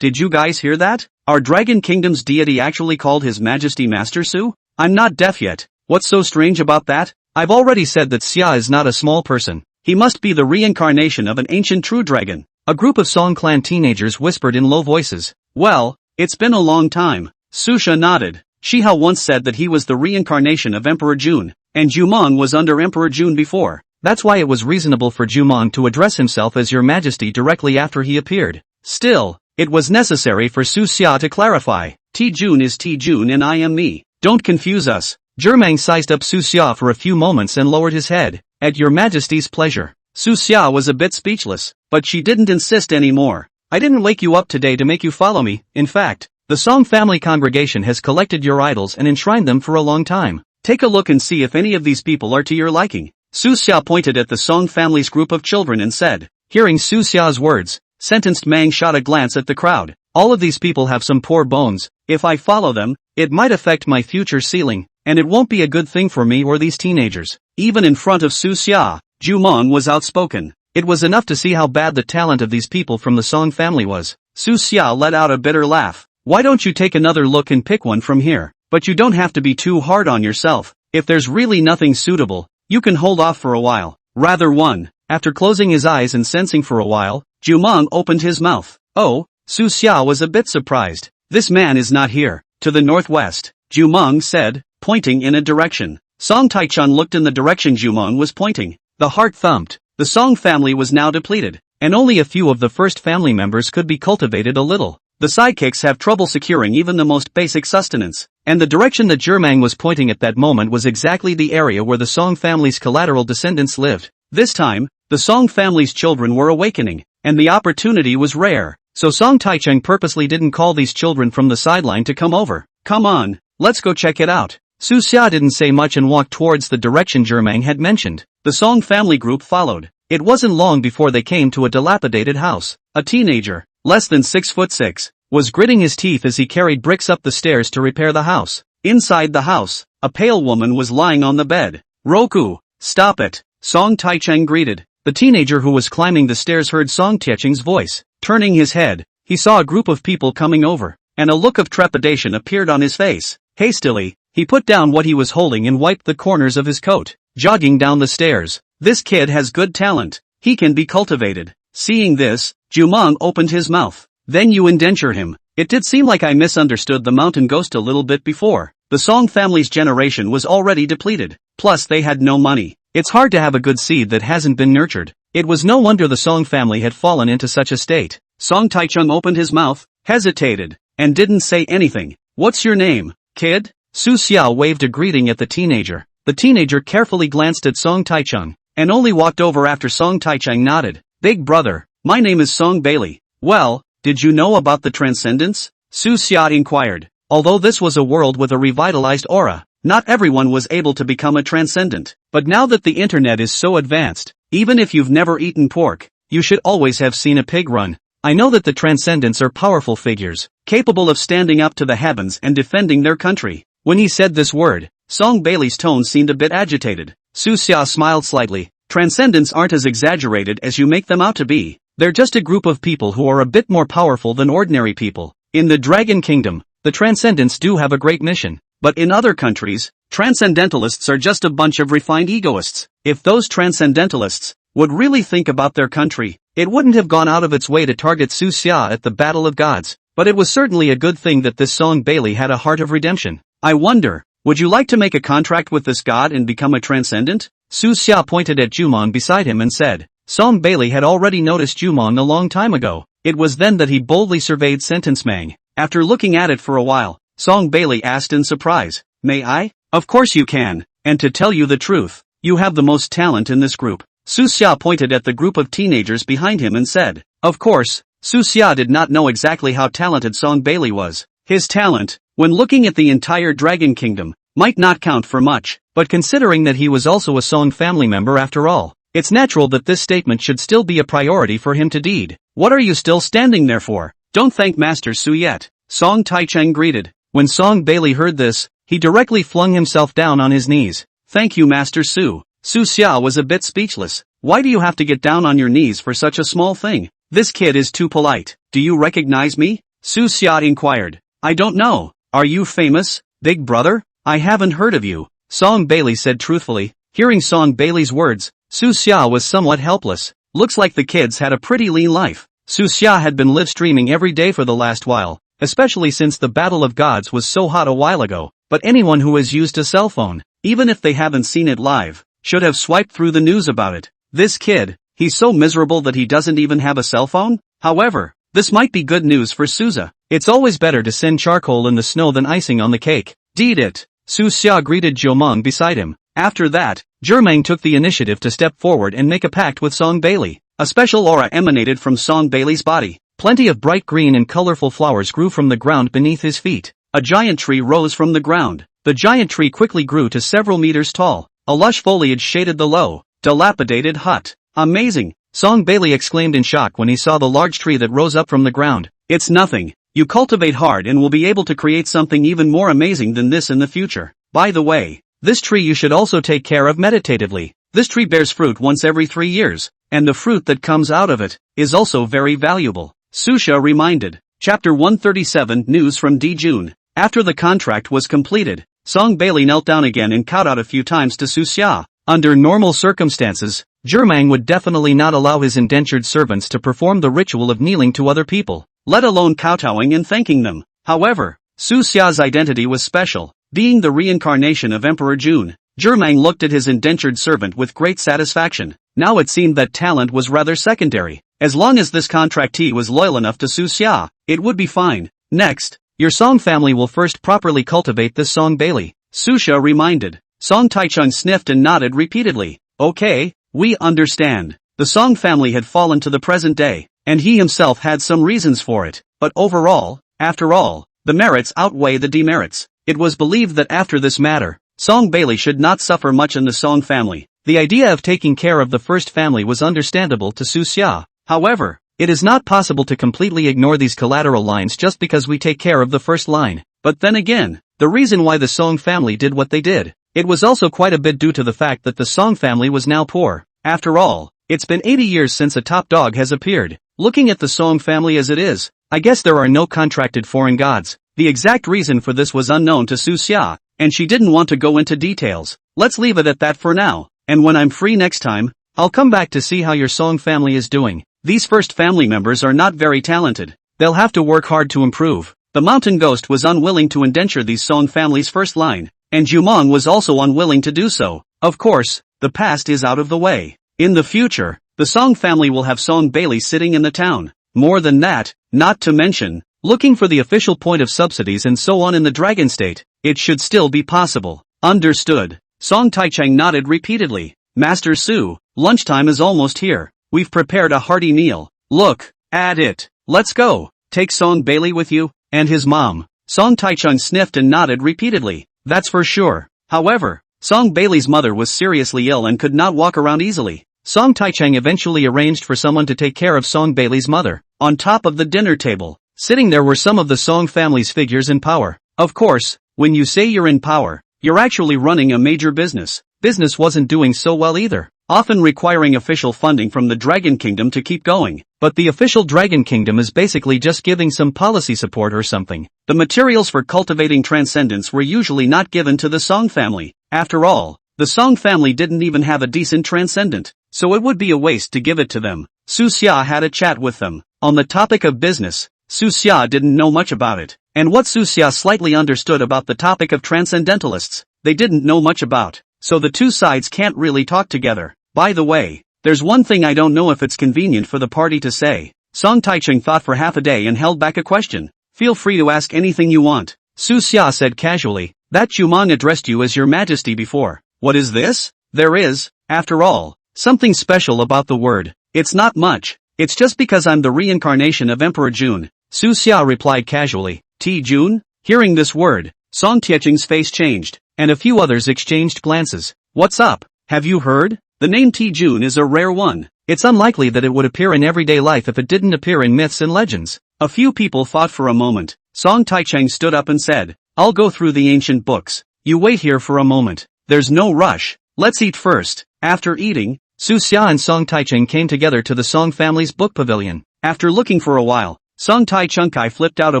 Did you guys hear that? Our Dragon Kingdom's deity actually called His Majesty Master Su? I'm not deaf yet. What's so strange about that? I've already said that Xia is not a small person. He must be the reincarnation of an ancient true dragon. A group of Song clan teenagers whispered in low voices. Well, it's been a long time. Su Xia nodded. Shihao once said that he was the reincarnation of Emperor Jun, and Jumong was under Emperor Jun before. That's why it was reasonable for Jumong to address himself as Your Majesty directly after he appeared. Still, it was necessary for Su Xia to clarify. T Jun is T Jun and I am me. Don't confuse us. Zhimang sized up Su Xia for a few moments and lowered his head. At Your Majesty's pleasure. Su Xia was a bit speechless, but she didn't insist anymore. I didn't wake you up today to make you follow me. In fact, the Song family congregation has collected your idols and enshrined them for a long time. Take a look and see if any of these people are to your liking. Su Xia pointed at the Song family's group of children and said. Hearing Su Xia's words, Sentenced Mang shot a glance at the crowd. All of these people have some poor bones. If I follow them, it might affect my future ceiling, and it won't be a good thing for me or these teenagers. Even in front of Su Xia, Jumong was outspoken. It was enough to see how bad the talent of these people from the Song family was. Su Xia let out a bitter laugh. Why don't you take another look and pick one from here? But you don't have to be too hard on yourself. If there's really nothing suitable, you can hold off for a while. Rather one. After closing his eyes and sensing for a while, Jumong opened his mouth. Oh, Su Xia was a bit surprised. This man is not here. To the northwest, Jumong said, pointing in a direction. Song Taichun looked in the direction Jumong was pointing. The heart thumped. The Song family was now depleted, and only a few of the first family members could be cultivated a little. The sidekicks have trouble securing even the most basic sustenance, and the direction that Zhimang was pointing at that moment was exactly the area where the Song family's collateral descendants lived. This time, the Song family's children were awakening, and the opportunity was rare, so Song Taicheng purposely didn't call these children from the sideline to come over. Come on, let's go check it out. Su Xia didn't say much and walked towards the direction Zhimang had mentioned. The Song family group followed. It wasn't long before they came to a dilapidated house. A teenager, less than 6'6", was gritting his teeth as he carried bricks up the stairs to repair the house. Inside the house, a pale woman was lying on the bed. Roku, stop it, Song Taicheng greeted. The teenager who was climbing the stairs heard Song Taicheng's voice. Turning his head, he saw a group of people coming over, and a look of trepidation appeared on his face. Hastily, he put down what he was holding and wiped the corners of his coat. Jogging down the stairs. This kid has good talent. He can be cultivated. Seeing this, Jumong opened his mouth. Then you indenture him. It did seem like I misunderstood the Mountain Ghost a little bit before. The Song family's generation was already depleted. Plus they had no money. It's hard to have a good seed that hasn't been nurtured. It was no wonder the Song family had fallen into such a state. Song Taichung opened his mouth, hesitated, and didn't say anything. What's your name, kid? Su Xia waved a greeting at the teenager. The teenager carefully glanced at Song Taichung, and only walked over after Song Taichung nodded. Big brother, my name is Song Bailey. Well, did you know about the transcendence? Su Xia inquired. Although this was a world with a revitalized aura, not everyone was able to become a transcendent. But now that the internet is so advanced, even if you've never eaten pork, you should always have seen a pig run. I know that the transcendents are powerful figures, capable of standing up to the heavens and defending their country. When he said this word, Song Bailey's tone seemed a bit agitated. Su Xia smiled slightly. Transcendents aren't as exaggerated as you make them out to be. They're just a group of people who are a bit more powerful than ordinary people. In the Dragon Kingdom, the transcendents do have a great mission. But in other countries, transcendentalists are just a bunch of refined egoists. If those transcendentalists would really think about their country, it wouldn't have gone out of its way to target Su Xia at the Battle of Gods. But it was certainly a good thing that this Song Bailey had a heart of redemption. I wonder, would you like to make a contract with this god and become a transcendent? Su Xia pointed at Jumong beside him and said. Song Bailey had already noticed Jumong a long time ago. It was then that he boldly surveyed Sentence Mang. After looking at it for a while, Song Bailey asked in surprise, "May I?" "Of course you can, and to tell you the truth, you have the most talent in this group." Su Xia pointed at the group of teenagers behind him and said. Of course, Su Xia did not know exactly how talented Song Bailey was. His talent, when looking at the entire Dragon Kingdom, might not count for much, but considering that he was also a Song family member after all, it's natural that this statement should still be a priority for him to deed. "What are you still standing there for? Don't thank Master Su yet," Song Taichung greeted. When Song Bailey heard this, he directly flung himself down on his knees. "Thank you, Master Su." Su Xia was a bit speechless. "Why do you have to get down on your knees for such a small thing? This kid is too polite." "Do you recognize me?" Su Xia inquired. "I don't know. Are you famous, big brother?" "I haven't heard of you," Song Bailey said truthfully. Hearing Song Bailey's words, Su Xia was somewhat helpless. Looks like the kids had a pretty lean life. Su Xia had been live streaming every day for the last while, especially since the Battle of Gods was so hot a while ago. But anyone who has used a cell phone, even if they haven't seen it live, should have swiped through the news about it. This kid, he's so miserable that he doesn't even have a cell phone? However, this might be good news for Souza. It's always better to send charcoal in the snow than icing on the cake. "Deed it." Su Xia greeted Jiumeng beside him. After that, Zhimeng took the initiative to step forward and make a pact with Song Bailey. A special aura emanated from Song Bailey's body. Plenty of bright green and colorful flowers grew from the ground beneath his feet. A giant tree rose from the ground. The giant tree quickly grew to several meters tall. A lush foliage shaded the low, dilapidated hut. "Amazing!" Song Bailey exclaimed in shock when he saw the large tree that rose up from the ground. "It's nothing. You cultivate hard and will be able to create something even more amazing than this in the future. By the way, this tree you should also take care of meditatively. This tree bears fruit once every 3 years, and the fruit that comes out of it is also very valuable." Su Xia reminded. Chapter 137 News from Dijun. After the contract was completed, Song Bailey knelt down again and kowed out a few times to Su Xia. Under normal circumstances, Zhimeng would definitely not allow his indentured servants to perform the ritual of kneeling to other people, let alone kowtowing and thanking them. However, Su Xia's identity was special. Being the reincarnation of Emperor Jun, Zhimeng looked at his indentured servant with great satisfaction. Now it seemed that talent was rather secondary. As long as this contractee was loyal enough to Su Xia, it would be fine. "Next, your Song family will first properly cultivate this Song Bailey," Su Xia reminded. Song Taichung sniffed and nodded repeatedly. "Okay, we understand." The Song family had fallen to the present day, and he himself had some reasons for it. But overall, after all, the merits outweigh the demerits. It was believed that after this matter, Song Bailey should not suffer much in the Song family. The idea of taking care of the first family was understandable to Su Xia. However, it is not possible to completely ignore these collateral lines just because we take care of the first line. But then again, the reason why the Song family did what they did, it was also quite a bit due to the fact that the Song family was now poor. After all, it's been 80 years since a top dog has appeared. Looking at the Song family as it is, I guess there are no contracted foreign gods. The exact reason for this was unknown to Su Xia, and she didn't want to go into details. Let's leave it at that for now, and when I'm free next time, I'll come back to see how your Song family is doing. These first family members are not very talented. They'll have to work hard to improve. The mountain ghost was unwilling to indenture these Song family's first line, and Jumong was also unwilling to do so. Of course, the past is out of the way. In the future, the Song family will have Song Bailey sitting in the town. More than that, not to mention, looking for the official point of subsidies and so on in the Dragon State. it should still be possible. Understood. Song Taicheng nodded repeatedly. Master Su, lunchtime is almost here. We've prepared a hearty meal. Look at it. Let's go. Take Song Bailey with you, and his mom. Song Taicheng sniffed and nodded repeatedly. That's for sure. However, Song Bailey's mother was seriously ill and could not walk around easily. Song Taicheng eventually arranged for someone to take care of Song Bailey's mother. On top of the dinner table, sitting there were some of the Song family's figures in power. Of course, when you say you're in power, you're actually running a major business. Business wasn't doing so well either, often requiring official funding from the Dragon Kingdom to keep going. But the official Dragon Kingdom is basically just giving some policy support or something. The materials for cultivating transcendence were usually not given to the Song family. After all, the Song family didn't even have a decent transcendent, so it would be a waste to give it to them. Su Xia had a chat with them. On the topic of business, Su Xia didn't know much about it, and what Su Xia slightly understood about the topic of transcendentalists, they didn't know much about, so the two sides can't really talk together. By the way, there's one thing I don't know if it's convenient for the party to say. Song Taicheng thought for half a day and held back a question. Feel free to ask anything you want, Su Xia said casually. That Chumang addressed you as your majesty before. What is this? There is, after all, something special about the word. It's not much. It's just because I'm the reincarnation of Emperor Jun, Su Xia replied casually. T. Jun? Hearing this word, Song Taicheng's face changed, and a few others exchanged glances. What's up? Have you heard? The name T. Jun is a rare one. It's unlikely that it would appear in everyday life if it didn't appear in myths and legends. A few people thought for a moment. Song Taicheng stood up and said, I'll go through the ancient books. You wait here for a moment. There's no rush. Let's eat first. After eating, Su Xia and Song Taicheng came together to the Song family's book pavilion. After looking for a while, Song Taicheng flipped out a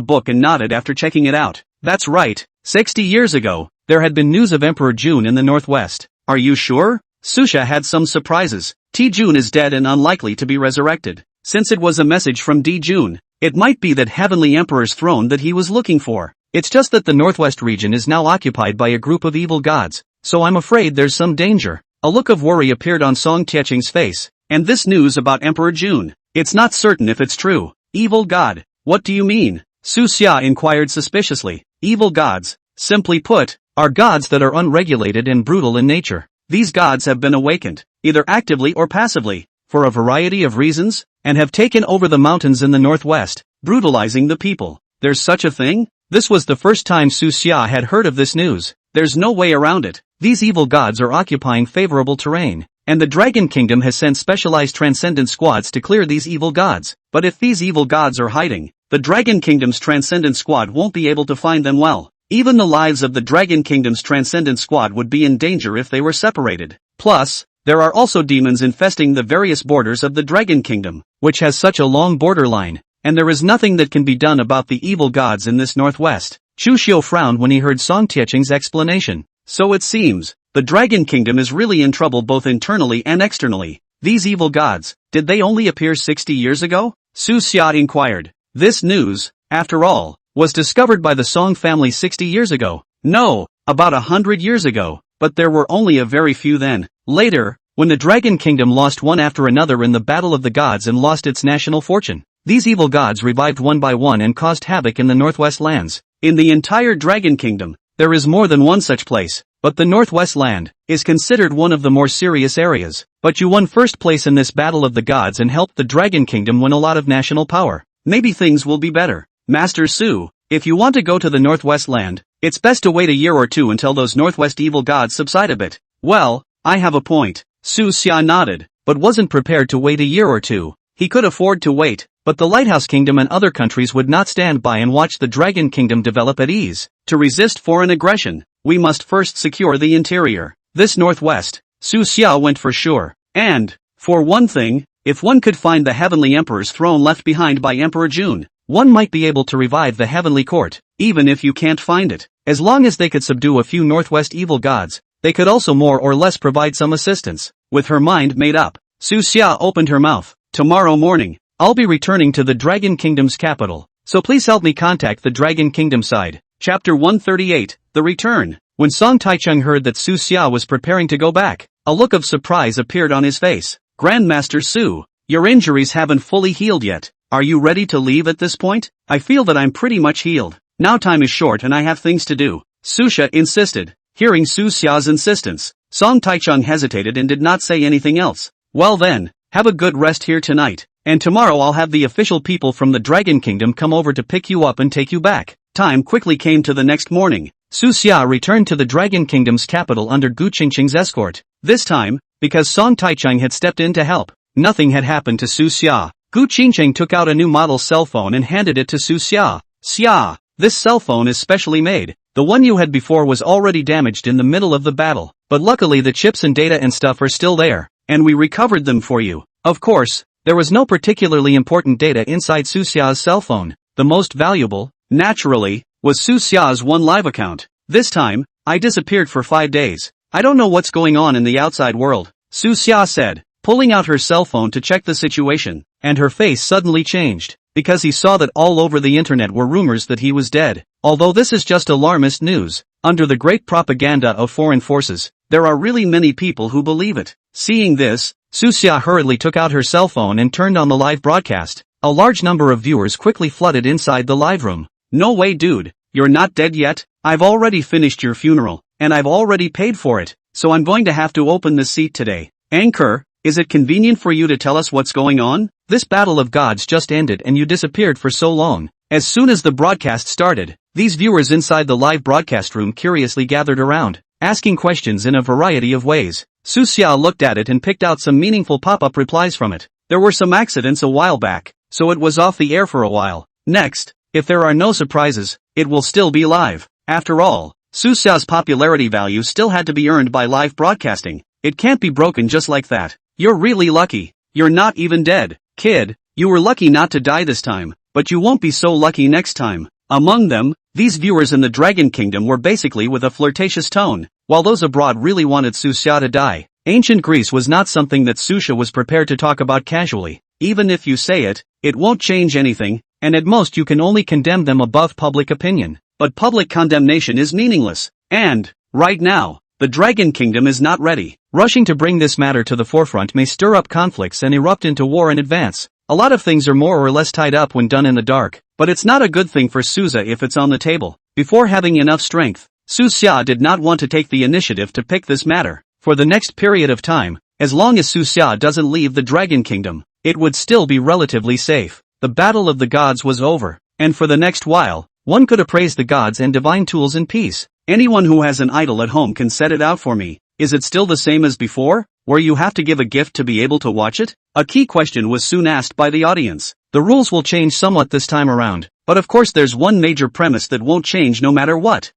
book and nodded after checking it out. That's right. 60 years ago, there had been news of Emperor Jun in the northwest. Are you sure? Su Xia had some surprises. T. Jun is dead and unlikely to be resurrected. Since it was a message from D. Jun, it might be that Heavenly Emperor's throne that he was looking for. It's just that the northwest region is now occupied by a group of evil gods, so I'm afraid there's some danger. A look of worry appeared on Song Taicheng's face. And this news about Emperor Jun, it's not certain if it's true. Evil god, what do you mean? Su Xia inquired suspiciously. Evil gods, simply put, are gods that are unregulated and brutal in nature. These gods have been awakened, either actively or passively, for a variety of reasons, and have taken over the mountains in the northwest, brutalizing the people. There's such a thing? This was the first time Su Xia had heard of this news. There's no way around it. These evil gods are occupying favorable terrain, and the Dragon Kingdom has sent specialized transcendent squads to clear these evil gods. But if these evil gods are hiding, the Dragon Kingdom's transcendent squad won't be able to find them well. Even the lives of the Dragon Kingdom's transcendent squad would be in danger if they were separated. Plus, there are also demons infesting the various borders of the Dragon Kingdom, which has such a long borderline, and there is nothing that can be done about the evil gods in this northwest. Chu Xiu frowned when he heard Song Taicheng's explanation. So it seems, the Dragon Kingdom is really in trouble both internally and externally. These evil gods, did they only appear 60 years ago? Su Xia inquired. This news, after all, was discovered by the Song family 60 years ago. No, about 100 years ago, but there were only a very few then. Later, when the Dragon Kingdom lost one after another in the Battle of the Gods and lost its national fortune, these evil gods revived one by one and caused havoc in the Northwest lands. In the entire Dragon Kingdom, there is more than one such place, but the Northwest land is considered one of the more serious areas. But you won first place in this Battle of the Gods and helped the Dragon Kingdom win a lot of national power. Maybe things will be better. Master Su, if you want to go to the Northwest land, it's best to wait a year or two until those Northwest evil gods subside a bit. Well, I have a point. Su Xia nodded, but wasn't prepared to wait a year or two. He could afford to wait, but the Lighthouse Kingdom and other countries would not stand by and watch the Dragon Kingdom develop at ease. To resist foreign aggression, we must first secure the interior. This Northwest, Su Xia went for sure. And, for one thing, if one could find the Heavenly Emperor's throne left behind by Emperor Jun, one might be able to revive the Heavenly Court, even if you can't find it. As long as they could subdue a few Northwest evil gods, they could also more or less provide some assistance. With her mind made up, Su Xia opened her mouth. Tomorrow morning, I'll be returning to the Dragon Kingdom's capital, so please help me contact the Dragon Kingdom side. Chapter 138, The Return. When Song Taicheng heard that Su Xia was preparing to go back, a look of surprise appeared on his face. Grandmaster Su, your injuries haven't fully healed yet. Are you ready to leave at this point? I feel that I'm pretty much healed. Now time is short and I have things to do. Susha insisted. Hearing Su Xia's insistence, Song Taichung hesitated and did not say anything else. Well then, have a good rest here tonight, and tomorrow I'll have the official people from the Dragon Kingdom come over to pick you up and take you back. Time quickly came to the next morning. Su Xia returned to the Dragon Kingdom's capital under Gu Qingqing's escort. This time, because Song Taichung had stepped in to help, nothing had happened to Su Xia. Gu Qingqing took out a new model cell phone and handed it to Su Xia. Xia, this cell phone is specially made. The one you had before was already damaged in the middle of the battle, but luckily the chips and data and stuff are still there, and we recovered them for you. Of course, there was no particularly important data inside Su Xia's cell phone. The most valuable, naturally, was Su Xia's One Live account. This time, I disappeared for 5 days. I don't know what's going on in the outside world, Su Xia said, pulling out her cell phone to check the situation, and her face suddenly changed, because he saw that all over the internet were rumors that he was dead. Although this is just alarmist news, under the great propaganda of foreign forces, there are really many people who believe it. Seeing this, Su Xia hurriedly took out her cell phone and turned on the live broadcast. A large number of viewers quickly flooded inside the live room. No way dude, you're not dead yet? I've already finished your funeral, and I've already paid for it, so I'm going to have to open the seat today. Anchor, is it convenient for you to tell us what's going on? This battle of gods just ended and you disappeared for so long. As soon as the broadcast started, these viewers inside the live broadcast room curiously gathered around, asking questions in a variety of ways. Su Xia looked at it and picked out some meaningful pop-up replies from it. There were some accidents a while back, so it was off the air for a while. Next, if there are no surprises, it will still be live. After all, Su Xia's popularity value still had to be earned by live broadcasting. It can't be broken just like that. You're really lucky. You're not even dead. Kid, you were lucky not to die this time, but you won't be so lucky next time. Among them, these viewers in the Dragon Kingdom were basically with a flirtatious tone, while those abroad really wanted Su Xia to die. Ancient Greece was not something that Su Xia was prepared to talk about casually. Even if you say it, it won't change anything, and at most you can only condemn them above public opinion. But public condemnation is meaningless. And, right now, the Dragon Kingdom is not ready. Rushing to bring this matter to the forefront may stir up conflicts and erupt into war in advance. A lot of things are more or less tied up when done in the dark, but it's not a good thing for Su Xia if it's on the table. Before having enough strength, Su Xia did not want to take the initiative to pick this matter. For the next period of time, as long as Su Xia doesn't leave the Dragon Kingdom, it would still be relatively safe. The battle of the gods was over, and for the next while, one could appraise the gods and divine tools in peace. Anyone who has an idol at home can set it out for me. Is it still the same as before, where you have to give a gift to be able to watch it? A key question was soon asked by the audience. The rules will change somewhat this time around, but of course there's one major premise that won't change no matter what.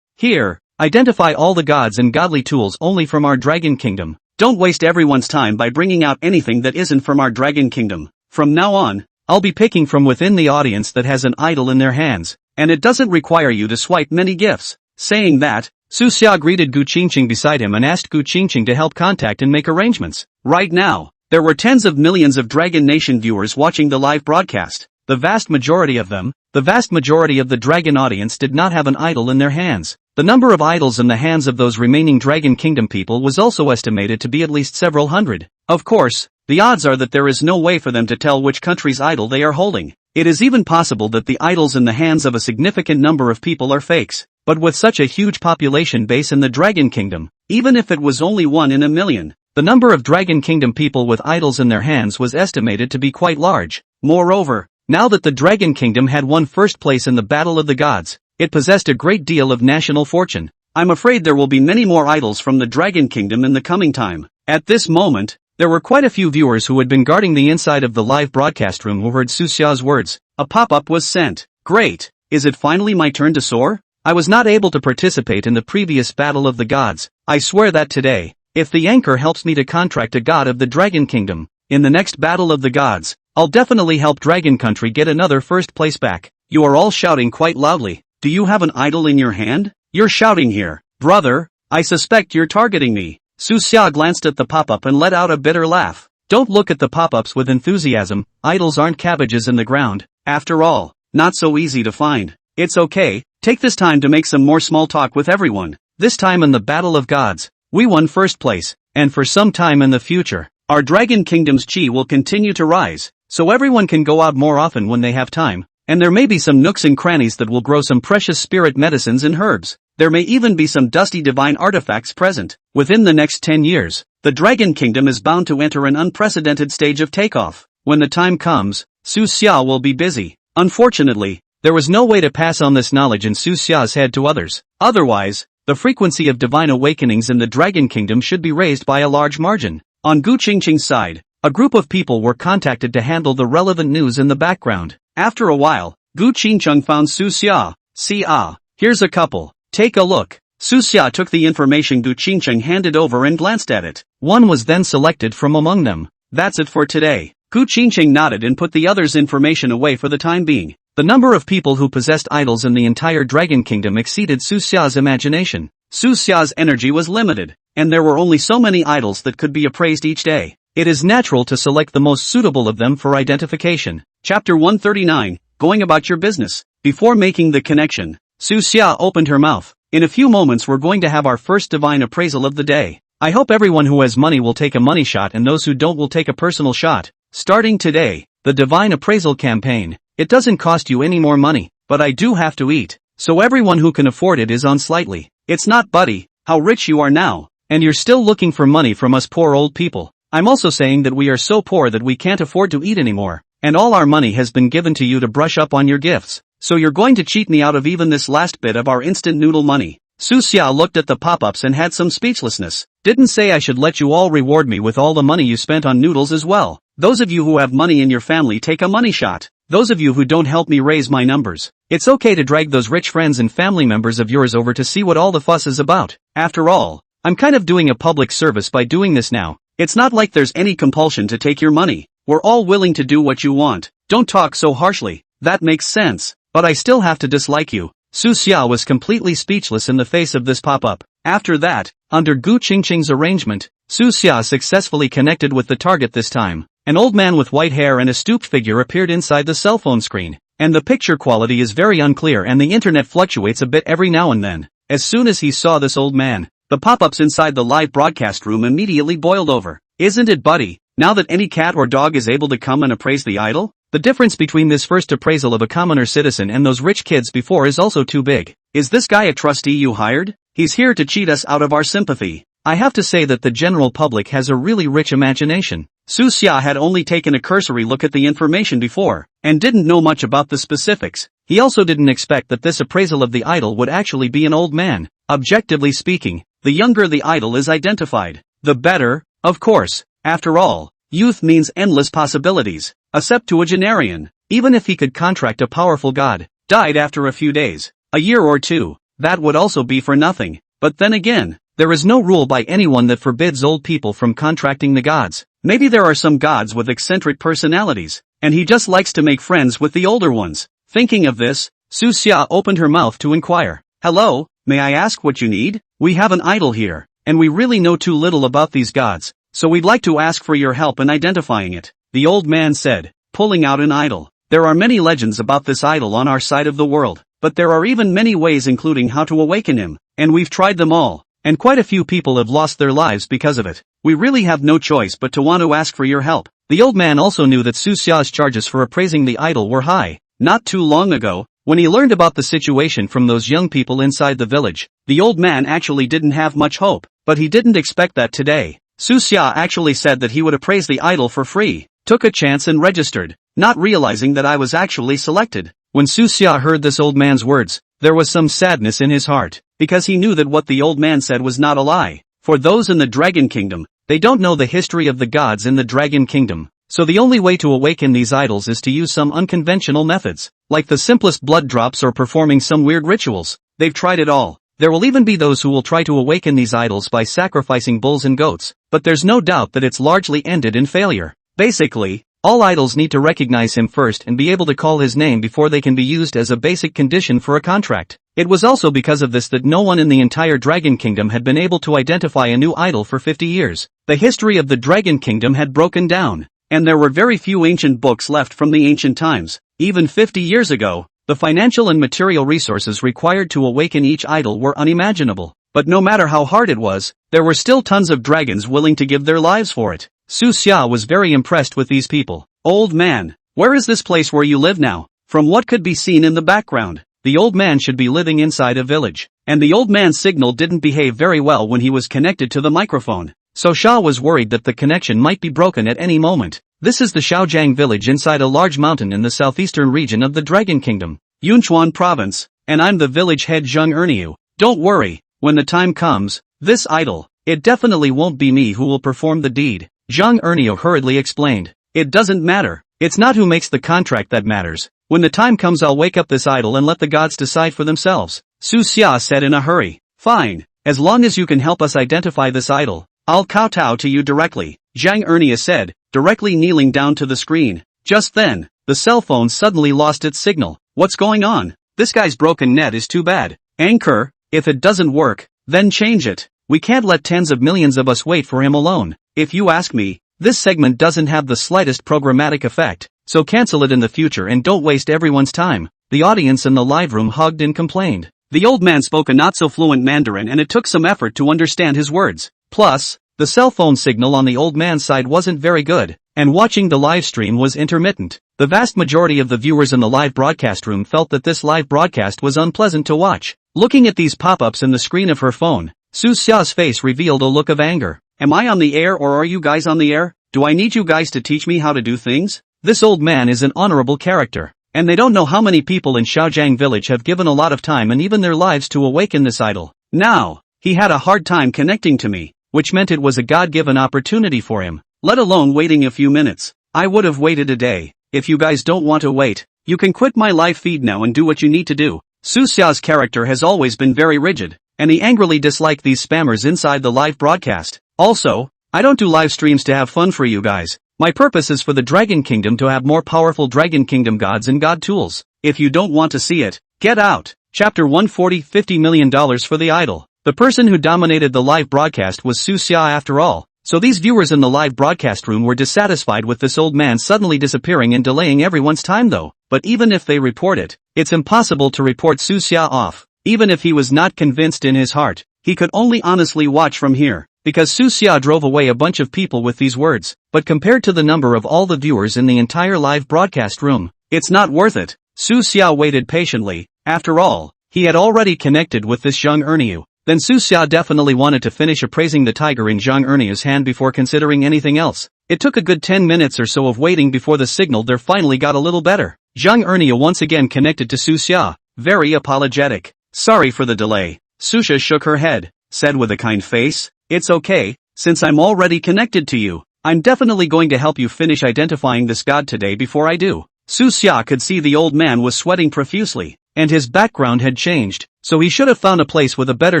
Here, identify all the gods and godly tools only from our Dragon Kingdom. Don't waste everyone's time by bringing out anything that isn't from our Dragon Kingdom. From now on, I'll be picking from within the audience that has an idol in their hands, and it doesn't require you to swipe many gifts. Saying that, Su Xia greeted Gu Qingqing beside him and asked Gu Qingqing to help contact and make arrangements. Right now, there were tens of millions of Dragon Nation viewers watching the live broadcast. The vast majority of the Dragon audience did not have an idol in their hands. The number of idols in the hands of those remaining Dragon Kingdom people was also estimated to be at least several hundred. Of course, the odds are that there is no way for them to tell which country's idol they are holding. It is even possible that the idols in the hands of a significant number of people are fakes. But with such a huge population base in the Dragon Kingdom, even if it was only 1 in a million, the number of Dragon Kingdom people with idols in their hands was estimated to be quite large. Moreover, now that the Dragon Kingdom had won first place in the Battle of the Gods, it possessed a great deal of national fortune. I'm afraid there will be many more idols from the Dragon Kingdom in the coming time. At this moment, there were quite a few viewers who had been guarding the inside of the live broadcast room who heard Su Xia's words. A pop-up was sent. Great! Is it finally my turn to soar? I was not able to participate in the previous Battle of the Gods. I swear that today, if the anchor helps me to contract a god of the Dragon Kingdom, in the next Battle of the Gods, I'll definitely help Dragon Country get another first place back. You are all shouting quite loudly. Do you have an idol in your hand? You're shouting here. Brother, I suspect you're targeting me. Su Xia glanced at the pop-up and let out a bitter laugh. Don't look at the pop-ups with enthusiasm. Idols aren't cabbages in the ground. After all, not so easy to find. It's okay. Take this time to make some more small talk with everyone. This time in the Battle of Gods, we won first place, and for some time in the future, our Dragon Kingdom's chi will continue to rise, so everyone can go out more often when they have time, and there may be some nooks and crannies that will grow some precious spirit medicines and herbs. There may even be some dusty divine artifacts present. Within the next 10 years, the Dragon Kingdom is bound to enter an unprecedented stage of takeoff. When the time comes, Su Xia will be busy. Unfortunately, there was no way to pass on this knowledge in Su Xia's head to others. Otherwise, the frequency of divine awakenings in the Dragon Kingdom should be raised by a large margin. On Gu Qingqing's side, a group of people were contacted to handle the relevant news in the background. After a while, Gu Qingqing found Su Xia. Here's a couple. Take a look. Su Xia took the information Gu Qingqing handed over and glanced at it. One was then selected from among them. That's it for today. Gu Qingqing nodded and put the others' information away for the time being. The number of people who possessed idols in the entire Dragon Kingdom exceeded Su Xia's imagination. Su Xia's energy was limited, and there were only so many idols that could be appraised each day. It is natural to select the most suitable of them for identification. Chapter 139, Going about your business. Before making the connection, Su Xia opened her mouth. In a few moments we're going to have our first divine appraisal of the day. I hope everyone who has money will take a money shot and those who don't will take a personal shot. Starting today, the divine appraisal campaign. It doesn't cost you any more money, but I do have to eat. So everyone who can afford it is on slightly. It's not buddy, how rich you are now, and you're still looking for money from us poor old people. I'm also saying that we are so poor that we can't afford to eat anymore, and all our money has been given to you to brush up on your gifts. So you're going to cheat me out of even this last bit of our instant noodle money. Su Xia looked at the pop-ups and had some speechlessness. Didn't say I should let you all reward me with all the money you spent on noodles as well. Those of you who have money in your family take a money shot. Those of you who don't help me raise my numbers. It's okay to drag those rich friends and family members of yours over to see what all the fuss is about. After all, I'm kind of doing a public service by doing this now. It's not like there's any compulsion to take your money. We're all willing to do what you want. Don't talk so harshly. That makes sense. But I still have to dislike you. Su Xia was completely speechless in the face of this pop-up. After that, under Gu Qingqing's arrangement, Su Xia successfully connected with the target this time. An old man with white hair and a stooped figure appeared inside the cell phone screen. And the picture quality is very unclear and the internet fluctuates a bit every now and then. As soon as he saw this old man, the pop-ups inside the live broadcast room immediately boiled over. Isn't it buddy? Now that any cat or dog is able to come and appraise the idol? The difference between this first appraisal of a commoner citizen and those rich kids before is also too big. Is this guy a trustee you hired? He's here to cheat us out of our sympathy. I have to say that the general public has a really rich imagination. Su Xia had only taken a cursory look at the information before, and didn't know much about the specifics. He also didn't expect that this appraisal of the idol would actually be an old man. Objectively speaking, the younger the idol is identified, the better, of course. After all, youth means endless possibilities. A septuagenarian, even if he could contract a powerful god, died after a few days, a year or two, that would also be for nothing. But then again, there is no rule by anyone that forbids old people from contracting the gods. Maybe there are some gods with eccentric personalities, and he just likes to make friends with the older ones. Thinking of this, Su Xia opened her mouth to inquire. Hello, may I ask what you need? We have an idol here, and we really know too little about these gods, so we'd like to ask for your help in identifying it. The old man said, pulling out an idol. There are many legends about this idol on our side of the world, but there are even many ways including how to awaken him, and we've tried them all, and quite a few people have lost their lives because of it. We really have no choice but to want to ask for your help. The old man also knew that Su Xia's charges for appraising the idol were high. Not too long ago, when he learned about the situation from those young people inside the village, the old man actually didn't have much hope, but he didn't expect that today. Su Xia actually said that he would appraise the idol for free, took a chance and registered, not realizing that I was actually selected. When Su Xia heard this old man's words, there was some sadness in his heart, because he knew that what the old man said was not a lie. For those in the Dragon Kingdom, they don't know the history of the gods in the Dragon Kingdom, so the only way to awaken these idols is to use some unconventional methods, like the simplest blood drops or performing some weird rituals. They've tried it all. There will even be those who will try to awaken these idols by sacrificing bulls and goats, but there's no doubt that it's largely ended in failure. Basically, all idols need to recognize him first and be able to call his name before they can be used as a basic condition for a contract. It was also because of this that no one in the entire Dragon Kingdom had been able to identify a new idol for 50 years. The history of the Dragon Kingdom had broken down, and there were very few ancient books left from the ancient times. Even 50 years ago, the financial and material resources required to awaken each idol were unimaginable. But no matter how hard it was, there were still tons of dragons willing to give their lives for it. Su Xia was very impressed with these people. Old man, where is this place where you live now? From what could be seen in the background, the old man should be living inside a village. And the old man's signal didn't behave very well when he was connected to the microphone. So Sha was worried that the connection might be broken at any moment. This is the Shaojiang village inside a large mountain in the southeastern region of the Dragon Kingdom, Yunchuan province, and I'm the village head Zheng Erniu. Don't worry, when the time comes, this idol, it definitely won't be me who will perform the deed, Zheng Erniu hurriedly explained. It doesn't matter, it's not who makes the contract that matters. When the time comes I'll wake up this idol and let the gods decide for themselves, Su Xia said in a hurry. Fine, as long as you can help us identify this idol, I'll kowtow to you directly, Zhang Ernia said, directly kneeling down to the screen. Just then, the cell phone suddenly lost its signal. What's going on? This guy's broken net is too bad. Anchor, if it doesn't work, then change it. We can't let tens of millions of us wait for him alone. If you ask me, this segment doesn't have the slightest programmatic effect, so cancel it in the future and don't waste everyone's time. The audience in the live room hugged and complained. The old man spoke a not-so-fluent Mandarin and it took some effort to understand his words. Plus, the cell phone signal on the old man's side wasn't very good, and watching the live stream was intermittent. The vast majority of the viewers in the live broadcast room felt that this live broadcast was unpleasant to watch. Looking at these pop-ups in the screen of her phone, Su Xia's face revealed a look of anger. Am I on the air or are you guys on the air? Do I need you guys to teach me how to do things? This old man is an honorable character, and they don't know how many people in Shaojiang village have given a lot of time and even their lives to awaken this idol. Now, he had a hard time connecting to me, which meant it was a God-given opportunity for him, let alone waiting a few minutes. I would have waited a day. If you guys don't want to wait, you can quit my live feed now and do what you need to do. Su Xia's character has always been very rigid, and he angrily disliked these spammers inside the live broadcast. Also, I don't do live streams to have fun for you guys. My purpose is for the Dragon Kingdom to have more powerful Dragon Kingdom gods and god tools. If you don't want to see it, get out. Chapter 140, $50 million for the idol. The person who dominated the live broadcast was Su Xia after all, so these viewers in the live broadcast room were dissatisfied with this old man suddenly disappearing and delaying everyone's time though. But even if they report it, it's impossible to report Su Xia off. Even if he was not convinced in his heart, he could only honestly watch from here, because Su Xia drove away a bunch of people with these words. But compared to the number of all the viewers in the entire live broadcast room, it's not worth it. Su Xia waited patiently. After all, he had already connected with this Zheng Erniu. Then Su Xia definitely wanted to finish appraising the tiger in Zheng Erniu's hand before considering anything else. It took a good 10 minutes or so of waiting before the signal there finally got a little better. Zheng Erniu once again connected to Su Xia, very apologetic. Sorry for the delay. Su Xia shook her head, said with a kind face, it's okay, since I'm already connected to you. I'm definitely going to help you finish identifying this god today before I do. Su Xia could see the old man was sweating profusely, and his background had changed, so he should have found a place with a better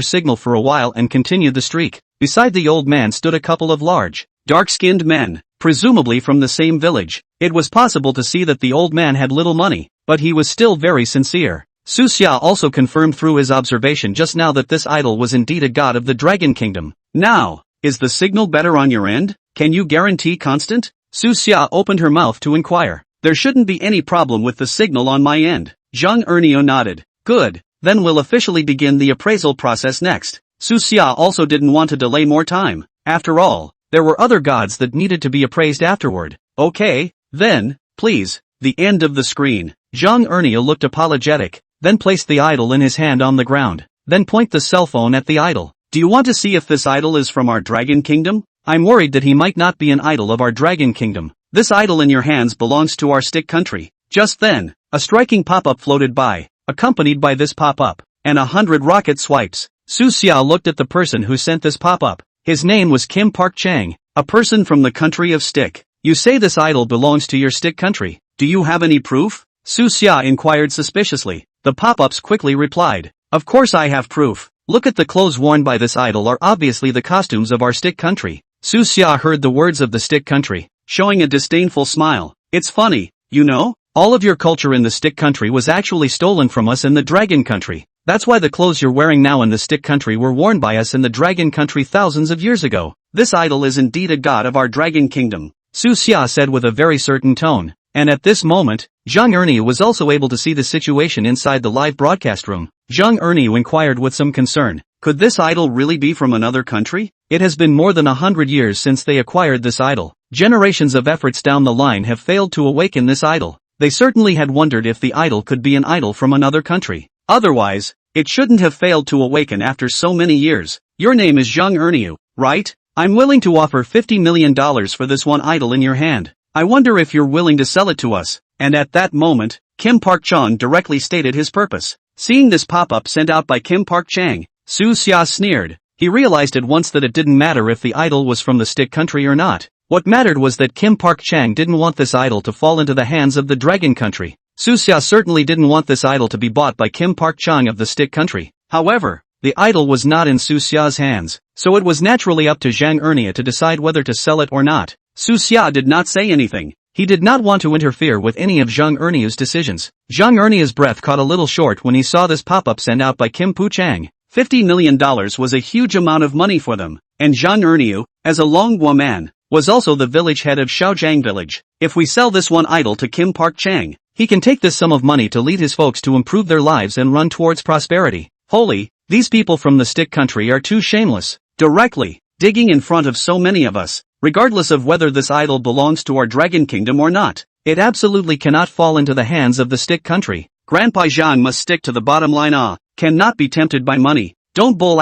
signal for a while and continued the streak. Beside the old man stood a couple of large, dark-skinned men, presumably from the same village. It was possible to see that the old man had little money, but he was still very sincere. Su Xia also confirmed through his observation just now that this idol was indeed a god of the Dragon Kingdom. Now, is the signal better on your end? Can you guarantee constant? Su Xia opened her mouth to inquire. There shouldn't be any problem with the signal on my end. Zheng Erniu nodded. Good, then we'll officially begin the appraisal process next. Su Xia also didn't want to delay more time. After all, there were other gods that needed to be appraised afterward. Okay, then, please. The end of the screen. Zheng Erniu looked apologetic, then placed the idol in his hand on the ground. Then point the cell phone at the idol. Do you want to see if this idol is from our Dragon Kingdom? I'm worried that he might not be an idol of our Dragon Kingdom. This idol in your hands belongs to our stick country. Just then, a striking pop-up floated by, accompanied by this pop-up, and 100 rocket swipes. Su Xia looked at the person who sent this pop-up. His name was Kim Park Chang, a person from the country of Stick. You say this idol belongs to your stick country. Do you have any proof? Su Xia inquired suspiciously. The pop-ups quickly replied. Of course I have proof. Look at the clothes worn by this idol are obviously the costumes of our stick country. Su Xia heard the words of the stick country, showing a disdainful smile. It's funny, you know? All of your culture in the stick country was actually stolen from us in the dragon country. That's why the clothes you're wearing now in the stick country were worn by us in the dragon country thousands of years ago. This idol is indeed a god of our dragon kingdom, Su Xia said with a very certain tone. And at this moment, Zheng Erniu was also able to see the situation inside the live broadcast room. Zheng Erniu inquired with some concern. Could this idol really be from another country? It has been more than 100 years since they acquired this idol. Generations of efforts down the line have failed to awaken this idol. They certainly had wondered if the idol could be an idol from another country. Otherwise, it shouldn't have failed to awaken after so many years. Your name is Zhang Erniu, right? I'm willing to offer $50 million for this one idol in your hand. I wonder if you're willing to sell it to us. And at that moment, Kim Park-chang directly stated his purpose. Seeing this pop-up sent out by Kim Park-chang, Su Xia sneered. He realized at once that it didn't matter if the idol was from the stick country or not. What mattered was that Kim Park-chang didn't want this idol to fall into the hands of the dragon country. Su Xia certainly didn't want this idol to be bought by Kim Park-chang of the stick country. However, the idol was not in Su Xia's hands, so it was naturally up to Zhang Ernia to decide whether to sell it or not. Su Xia did not say anything. He did not want to interfere with any of Zhang Ernia's decisions. Zhang Ernia's breath caught a little short when he saw this pop-up sent out by Kim Pu-chang. $50 million was a huge amount of money for them, and Zhang Erniu, as a Longhua man, was also the village head of Shaojiang village. If we sell this one idol to Kim Park-chang, he can take this sum of money to lead his folks to improve their lives and run towards prosperity. Holy, these people from the stick country are too shameless. Directly, digging in front of so many of us, regardless of whether this idol belongs to our dragon kingdom or not. It absolutely cannot fall into the hands of the stick country. Grandpa Zhang must stick to the bottom line. Cannot be tempted by money. Don't bull ******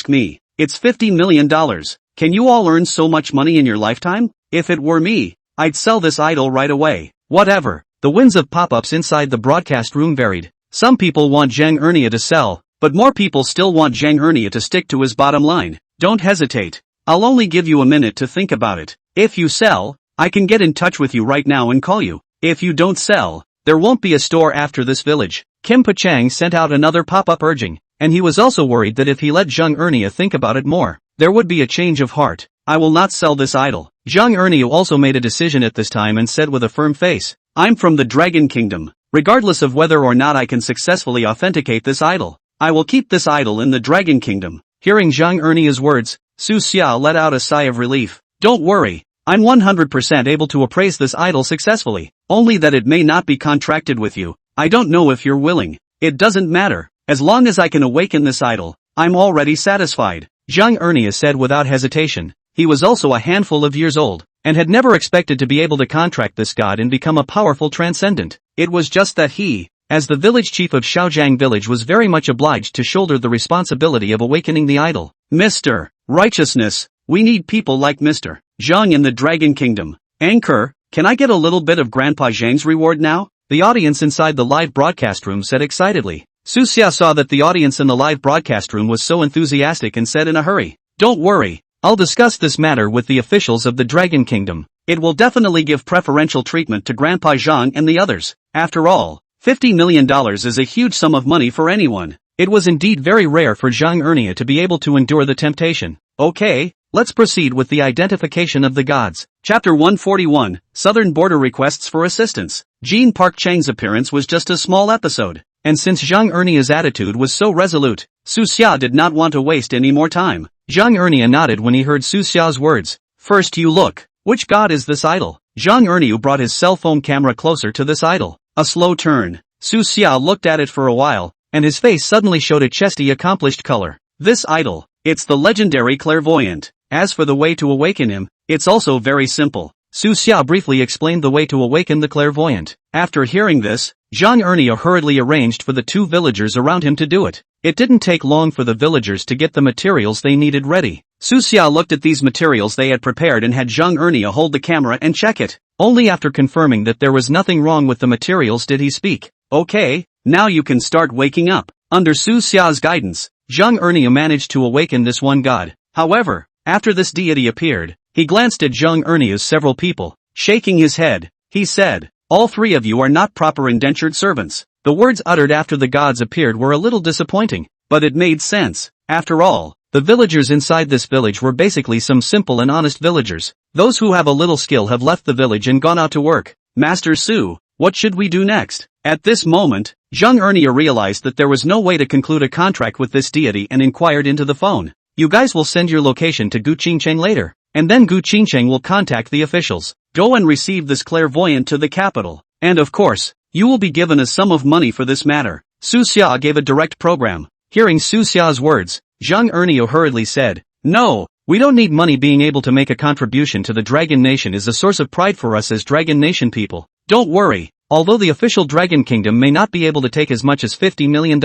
me. It's $50 million. Can you all earn so much money in your lifetime? If it were me, I'd sell this idol right away. Whatever. The winds of pop-ups inside the broadcast room varied. Some people want Zhang Ernia to sell, but more people still want Zhang Ernia to stick to his bottom line. Don't hesitate. I'll only give you a minute to think about it. If you sell, I can get in touch with you right now and call you. If you don't sell, there won't be a store after this village. Kim Pu-chang sent out another pop-up urging, and he was also worried that if he let Zhang Ernia think about it more, there would be a change of heart. I will not sell this idol. Zhang Ernia also made a decision at this time and said with a firm face, I'm from the Dragon Kingdom. Regardless of whether or not I can successfully authenticate this idol, I will keep this idol in the Dragon Kingdom. Hearing Zhang Ernia's words, Su Xia let out a sigh of relief. Don't worry, I'm 100% able to appraise this idol successfully, only that it may not be contracted with you. I don't know if you're willing. It doesn't matter. As long as I can awaken this idol, I'm already satisfied. Zhang Ernia said without hesitation. He was also a handful of years old, and had never expected to be able to contract this god and become a powerful transcendent. It was just that he, as the village chief of Shaojiang village, was very much obliged to shoulder the responsibility of awakening the idol. Mr. Righteousness, we need people like Mr. Zhang in the Dragon Kingdom. Anchor, can I get a little bit of Grandpa Zhang's reward now? The audience inside the live broadcast room said excitedly. Su Xia saw that the audience in the live broadcast room was so enthusiastic and said in a hurry, Don't worry, I'll discuss this matter with the officials of the Dragon Kingdom. It will definitely give preferential treatment to Grandpa Zhang and the others. After all, $50 million is a huge sum of money for anyone. It was indeed very rare for Zhang Ernia to be able to endure the temptation. Okay, let's proceed with the identification of the gods. Chapter 141, Southern Border Requests for Assistance. Jean Park-chang's appearance was just a small episode, and since Zhang Ernia's attitude was so resolute, Su Xia did not want to waste any more time. Zhang Ernia nodded when he heard Su Xia's words. First you look. Which god is this idol? Zhang Erniu brought his cell phone camera closer to this idol. A slow turn. Su Xia looked at it for a while, and his face suddenly showed a chesty accomplished color. This idol, it's the legendary clairvoyant. As for the way to awaken him, it's also very simple. Su Xia briefly explained the way to awaken the clairvoyant. After hearing this, Zhang Ernia hurriedly arranged for the two villagers around him to do it. It didn't take long for the villagers to get the materials they needed ready. Su Xia looked at these materials they had prepared and had Zhang Ernia hold the camera and check it. Only after confirming that there was nothing wrong with the materials did he speak. Okay, now you can start waking up. Under Su Xia's guidance, Zhang Ernia managed to awaken this one god. However, after this deity appeared, he glanced at Zhang Ernia's several people. Shaking his head, he said, All three of you are not proper indentured servants. The words uttered after the gods appeared were a little disappointing, but it made sense. After all, the villagers inside this village were basically some simple and honest villagers. Those who have a little skill have left the village and gone out to work. Master Su, what should we do next? At this moment, Zhang Ernia realized that there was no way to conclude a contract with this deity and inquired into the phone. You guys will send your location to Gu Qingcheng later, and then Gu Qingcheng will contact the officials. Go and receive this clairvoyant to the capital. And of course, you will be given a sum of money for this matter. Su Xia gave a direct program. Hearing Su Xia's words, Zhang Ernia hurriedly said, No, we don't need money. Being able to make a contribution to the Dragon Nation is a source of pride for us as Dragon Nation people. Don't worry, Although the official Dragon Kingdom may not be able to take as much as $50 million,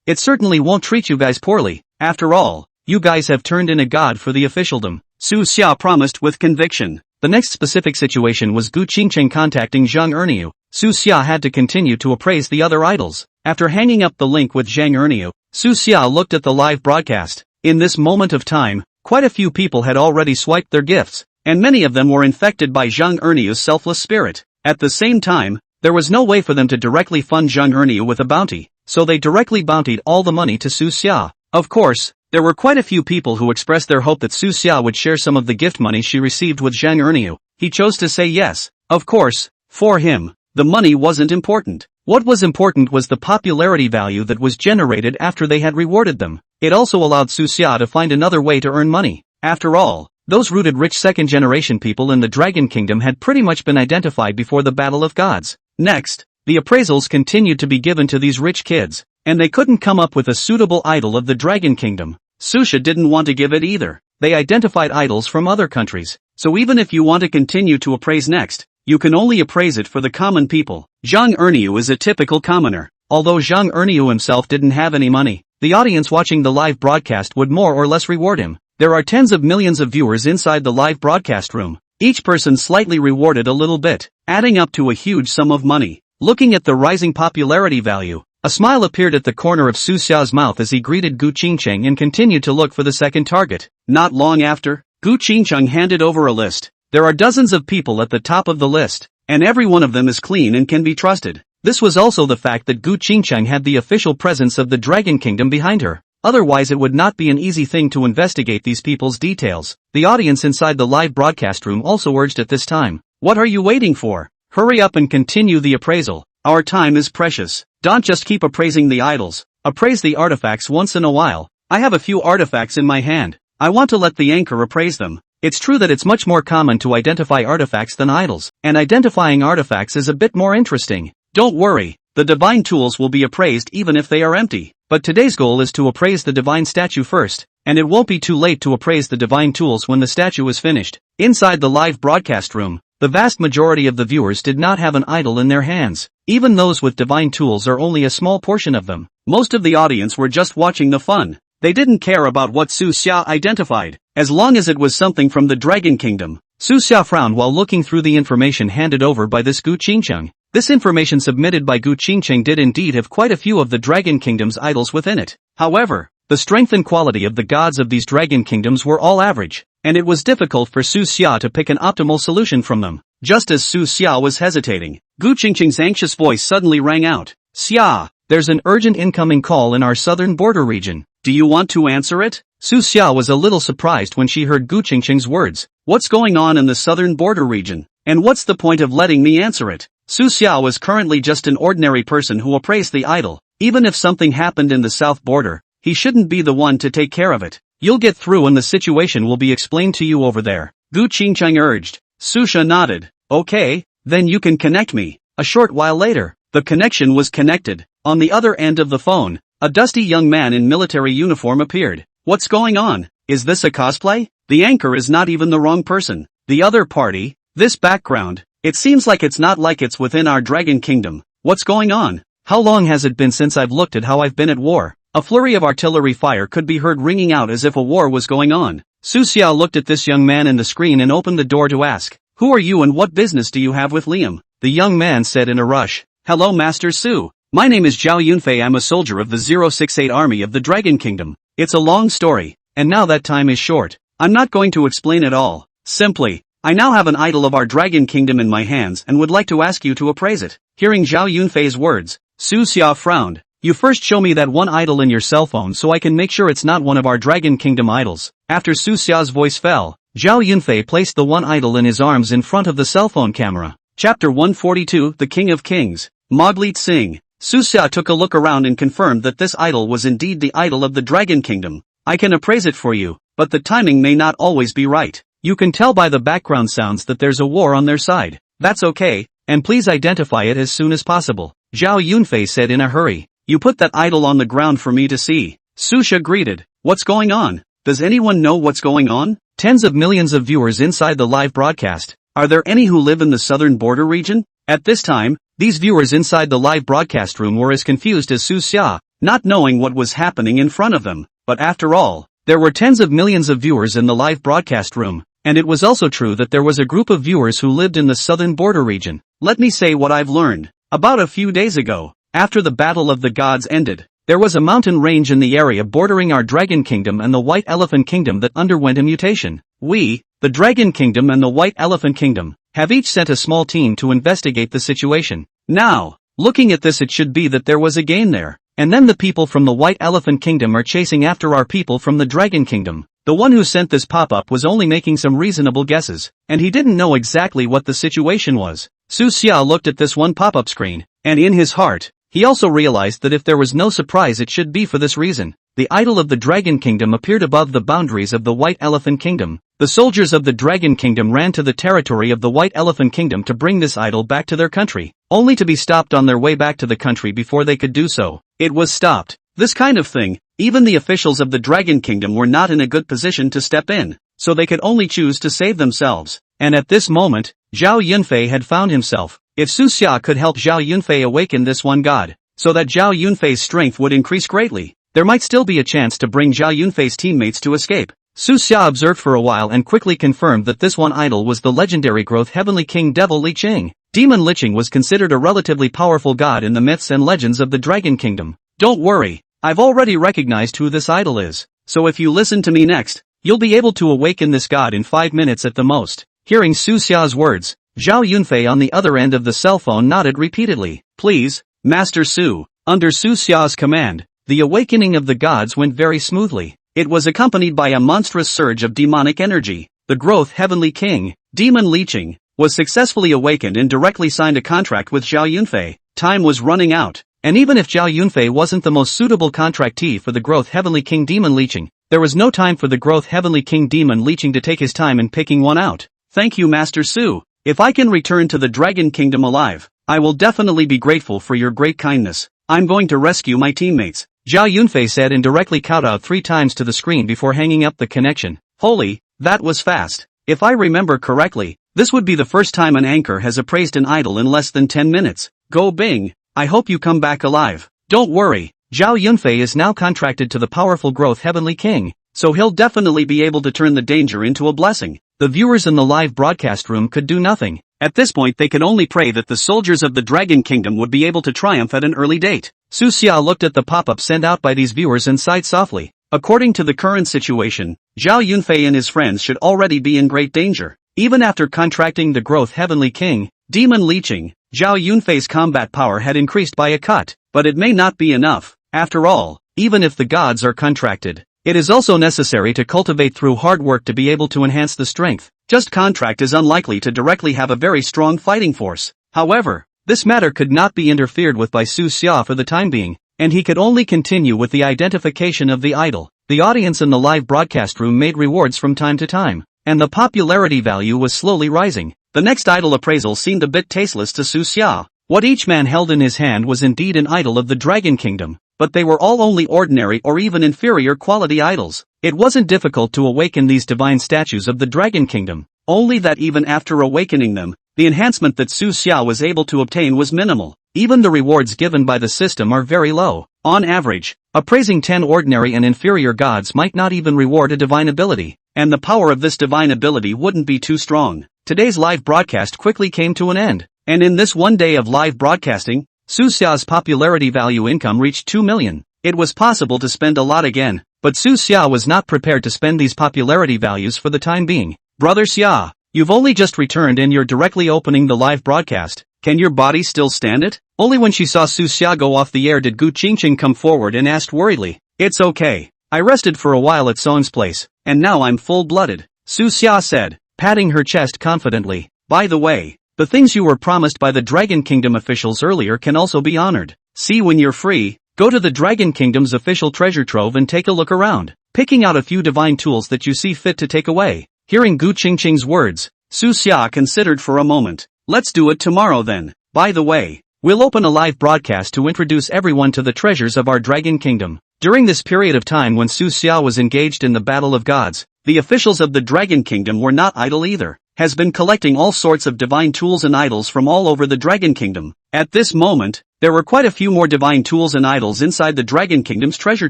it certainly won't treat you guys poorly. After all, you guys have turned in a god for the officialdom, Su Xia promised with conviction. The next specific situation was Gu Qingcheng contacting Zhang Erniu. Su Xia had to continue to appraise the other idols. After hanging up the link with Zhang Erniu, Su Xia looked at the live broadcast. In this moment of time, quite a few people had already swiped their gifts, and many of them were infected by Zhang Erniu's selfless spirit. At the same time, there was no way for them to directly fund Zhang Erniu with a bounty, so they directly bountied all the money to Su Xia. Of course, there were quite a few people who expressed their hope that Su Xia would share some of the gift money she received with Zhang Erniu. He chose to say yes. Of course, for him, the money wasn't important. What was important was the popularity value that was generated after they had rewarded them. It also allowed Su Xia to find another way to earn money. After all, those rooted rich second-generation people in the Dragon Kingdom had pretty much been identified before the Battle of Gods. Next, the appraisals continued to be given to these rich kids, and they couldn't come up with a suitable idol of the Dragon Kingdom. Su Xia didn't want to give it either. They identified idols from other countries, so even if you want to continue to appraise next, you can only appraise it for the common people. Zhang Erniu is a typical commoner. Although Zhang Erniu himself didn't have any money, the audience watching the live broadcast would more or less reward him. There are tens of millions of viewers inside the live broadcast room. Each person slightly rewarded a little bit, adding up to a huge sum of money. Looking at the rising popularity value, a smile appeared at the corner of Su Xiao's mouth as he greeted Gu Qingcheng and continued to look for the second target. Not long after, Gu Qingcheng handed over a list. There are dozens of people at the top of the list, and every one of them is clean and can be trusted. This was also the fact that Gu Qingcheng had the official presence of the Dragon Kingdom behind her. Otherwise it would not be an easy thing to investigate these people's details. The audience inside the live broadcast room also urged at this time. What are you waiting for? Hurry up and continue the appraisal. Our time is precious. Don't just keep appraising the idols. Appraise the artifacts once in a while. I have a few artifacts in my hand. I want to let the anchor appraise them. It's true that it's much more common to identify artifacts than idols, and identifying artifacts is a bit more interesting. Don't worry, the divine tools will be appraised even if they are empty. But today's goal is to appraise the divine statue first, and it won't be too late to appraise the divine tools when the statue is finished. Inside the live broadcast room, the vast majority of the viewers did not have an idol in their hands. Even those with divine tools are only a small portion of them. Most of the audience were just watching the fun. They didn't care about what Su Xia identified, as long as it was something from the Dragon Kingdom. Su Xia frowned while looking through the information handed over by this Gu Qingcheng. This information submitted by Gu Qingcheng did indeed have quite a few of the Dragon Kingdom's idols within it. However, the strength and quality of the gods of these Dragon Kingdoms were all average, and it was difficult for Su Xia to pick an optimal solution from them. Just as Su Xia was hesitating, Gu Qingcheng's anxious voice suddenly rang out. Xia, there's an urgent incoming call in our southern border region. Do you want to answer it? Su Xia was a little surprised when she heard Gu Qingcheng's words. What's going on in the southern border region? And what's the point of letting me answer it? Su Xia was currently just an ordinary person who appraised the idol. Even if something happened in the south border, he shouldn't be the one to take care of it. You'll get through and the situation will be explained to you over there, Gu Qingcheng urged. Su Xia nodded. Okay, then you can connect me. A short while later, the connection was connected. On the other end of the phone, a dusty young man in military uniform appeared. What's going on? Is this a cosplay? The anchor is not even the wrong person. The other party? This background? It seems like it's not like it's within our Dragon Kingdom. What's going on? How long has it been since I've looked at how I've been at war? A flurry of artillery fire could be heard ringing out as if a war was going on. Su Xia looked at this young man in the screen and opened the door to ask, who are you and what business do you have with Liam? The young man said in a rush. Hello Master Su. My name is Zhao Yunfei. I'm a soldier of the 068 army of the Dragon Kingdom. It's a long story, and now that time is short. I'm not going to explain it all. Simply, I now have an idol of our Dragon Kingdom in my hands and would like to ask you to appraise it. Hearing Zhao Yunfei's words, Su Xia frowned. You first show me that one idol in your cell phone so I can make sure it's not one of our Dragon Kingdom idols. After Su Xia's voice fell, Zhao Yunfei placed the one idol in his arms in front of the cell phone camera. Chapter 142, The King of Kings. Moglit Singh. Su Xia took a look around and confirmed that this idol was indeed the idol of the Dragon Kingdom. I can appraise it for you, but the timing may not always be right. You can tell by the background sounds that there's a war on their side. That's okay, and please identify it as soon as possible, Zhao Yunfei said in a hurry. You put that idol on the ground for me to see. Su Xia greeted. What's going on? Does anyone know what's going on? Tens of millions of viewers inside the live broadcast. Are there any who live in the southern border region? At this time, These viewers inside the live broadcast room were as confused as Su Xia, not knowing what was happening in front of them. But after all, there were tens of millions of viewers in the live broadcast room, and it was also true that there was a group of viewers who lived in the southern border region. Let me say what I've learned. About a few days ago, after the Battle of the Gods ended, there was a mountain range in the area bordering our Dragon Kingdom and the White Elephant Kingdom that underwent a mutation. We, the Dragon Kingdom and the White Elephant Kingdom, have each sent a small team to investigate the situation. Now, looking at this, it should be that there was a gain there. And then the people from the White Elephant Kingdom are chasing after our people from the Dragon Kingdom. The one who sent this pop-up was only making some reasonable guesses, and he didn't know exactly what the situation was. Su Xia looked at this one pop-up screen, and in his heart, he also realized that if there was no surprise, it should be for this reason. The idol of the Dragon Kingdom appeared above the boundaries of the White Elephant Kingdom. The soldiers of the Dragon Kingdom ran to the territory of the White Elephant Kingdom to bring this idol back to their country, only to be stopped on their way back to the country before they could do so. It was stopped. This kind of thing, even the officials of the Dragon Kingdom were not in a good position to step in, so they could only choose to save themselves. And at this moment, Zhao Yunfei had found himself. If Su Xia could help Zhao Yunfei awaken this one god, so that Zhao Yunfei's strength would increase greatly, there might still be a chance to bring Zhao Yunfei's teammates to escape. Su Xia observed for a while and quickly confirmed that this one idol was the legendary growth Heavenly King Devil Li Qing. Demon Li Qing was considered a relatively powerful god in the myths and legends of the Dragon Kingdom. Don't worry, I've already recognized who this idol is, so if you listen to me next, you'll be able to awaken this god in 5 minutes at the most. Hearing Su Xia's words, Zhao Yunfei on the other end of the cell phone nodded repeatedly. Please, Master Su. Under Su Xia's command, the awakening of the gods went very smoothly. It was accompanied by a monstrous surge of demonic energy. The growth Heavenly King, Demon Li Qing, was successfully awakened and directly signed a contract with Zhao Yunfei. Time was running out, and even if Zhao Yunfei wasn't the most suitable contractee for the growth Heavenly King Demon Li Qing, there was no time for the growth Heavenly King Demon Li Qing to take his time in picking one out. Thank you, Master Su. If I can return to the Dragon Kingdom alive, I will definitely be grateful for your great kindness. I'm going to rescue my teammates, Zhao Yunfei said and directly kowtowed 3 times to the screen before hanging up the connection. Holy, that was fast. If I remember correctly, this would be the first time an anchor has appraised an idol in less than 10 minutes. Go Bing, I hope you come back alive. Don't worry, Zhao Yunfei is now contracted to the powerful growth Heavenly King, so he'll definitely be able to turn the danger into a blessing. The viewers in the live broadcast room could do nothing. At this point they could only pray that the soldiers of the Dragon Kingdom would be able to triumph at an early date. Su Xia looked at the pop-up sent out by these viewers and sighed softly. According to the current situation, Zhao Yunfei and his friends should already be in great danger. Even after contracting the growth Heavenly King, Demon Li Qing, Zhao Yunfei's combat power had increased by a cut, but it may not be enough. After all, even if the gods are contracted, it is also necessary to cultivate through hard work to be able to enhance the strength. Just contract is unlikely to directly have a very strong fighting force. However, this matter could not be interfered with by Su Xia for the time being, and he could only continue with the identification of the idol. The audience in the live broadcast room made rewards from time to time, and the popularity value was slowly rising. The next idol appraisal seemed a bit tasteless to Su Xia. What each man held in his hand was indeed an idol of the Dragon Kingdom, but they were all only ordinary or even inferior quality idols. It wasn't difficult to awaken these divine statues of the Dragon Kingdom, only that even after awakening them, the enhancement that Su Xia was able to obtain was minimal. Even the rewards given by the system are very low. On average, appraising 10 ordinary and inferior gods might not even reward a divine ability, and the power of this divine ability wouldn't be too strong. Today's live broadcast quickly came to an end, and in this one day of live broadcasting, Su Xia's popularity value income reached 2 million. It was possible to spend a lot again, but Su Xia was not prepared to spend these popularity values for the time being. Brother Xia, you've only just returned and you're directly opening the live broadcast. Can your body still stand it? Only when she saw Su Xia go off the air did Gu Qingqing come forward and asked worriedly. It's okay. I rested for a while at Song's place, and now I'm full-blooded, Su Xia said, patting her chest confidently. By the way, the things you were promised by the Dragon Kingdom officials earlier can also be honored. See, when you're free, go to the Dragon Kingdom's official treasure trove and take a look around, picking out a few divine tools that you see fit to take away. Hearing Gu Qingqing's words, Su Xia considered for a moment. Let's do it tomorrow then. By the way, we'll open a live broadcast to introduce everyone to the treasures of our Dragon Kingdom. During this period of time when Su Xia was engaged in the Battle of Gods, the officials of the Dragon Kingdom were not idle either. has been collecting all sorts of divine tools and idols from all over the Dragon Kingdom. At this moment, there were quite a few more divine tools and idols inside the Dragon Kingdom's treasure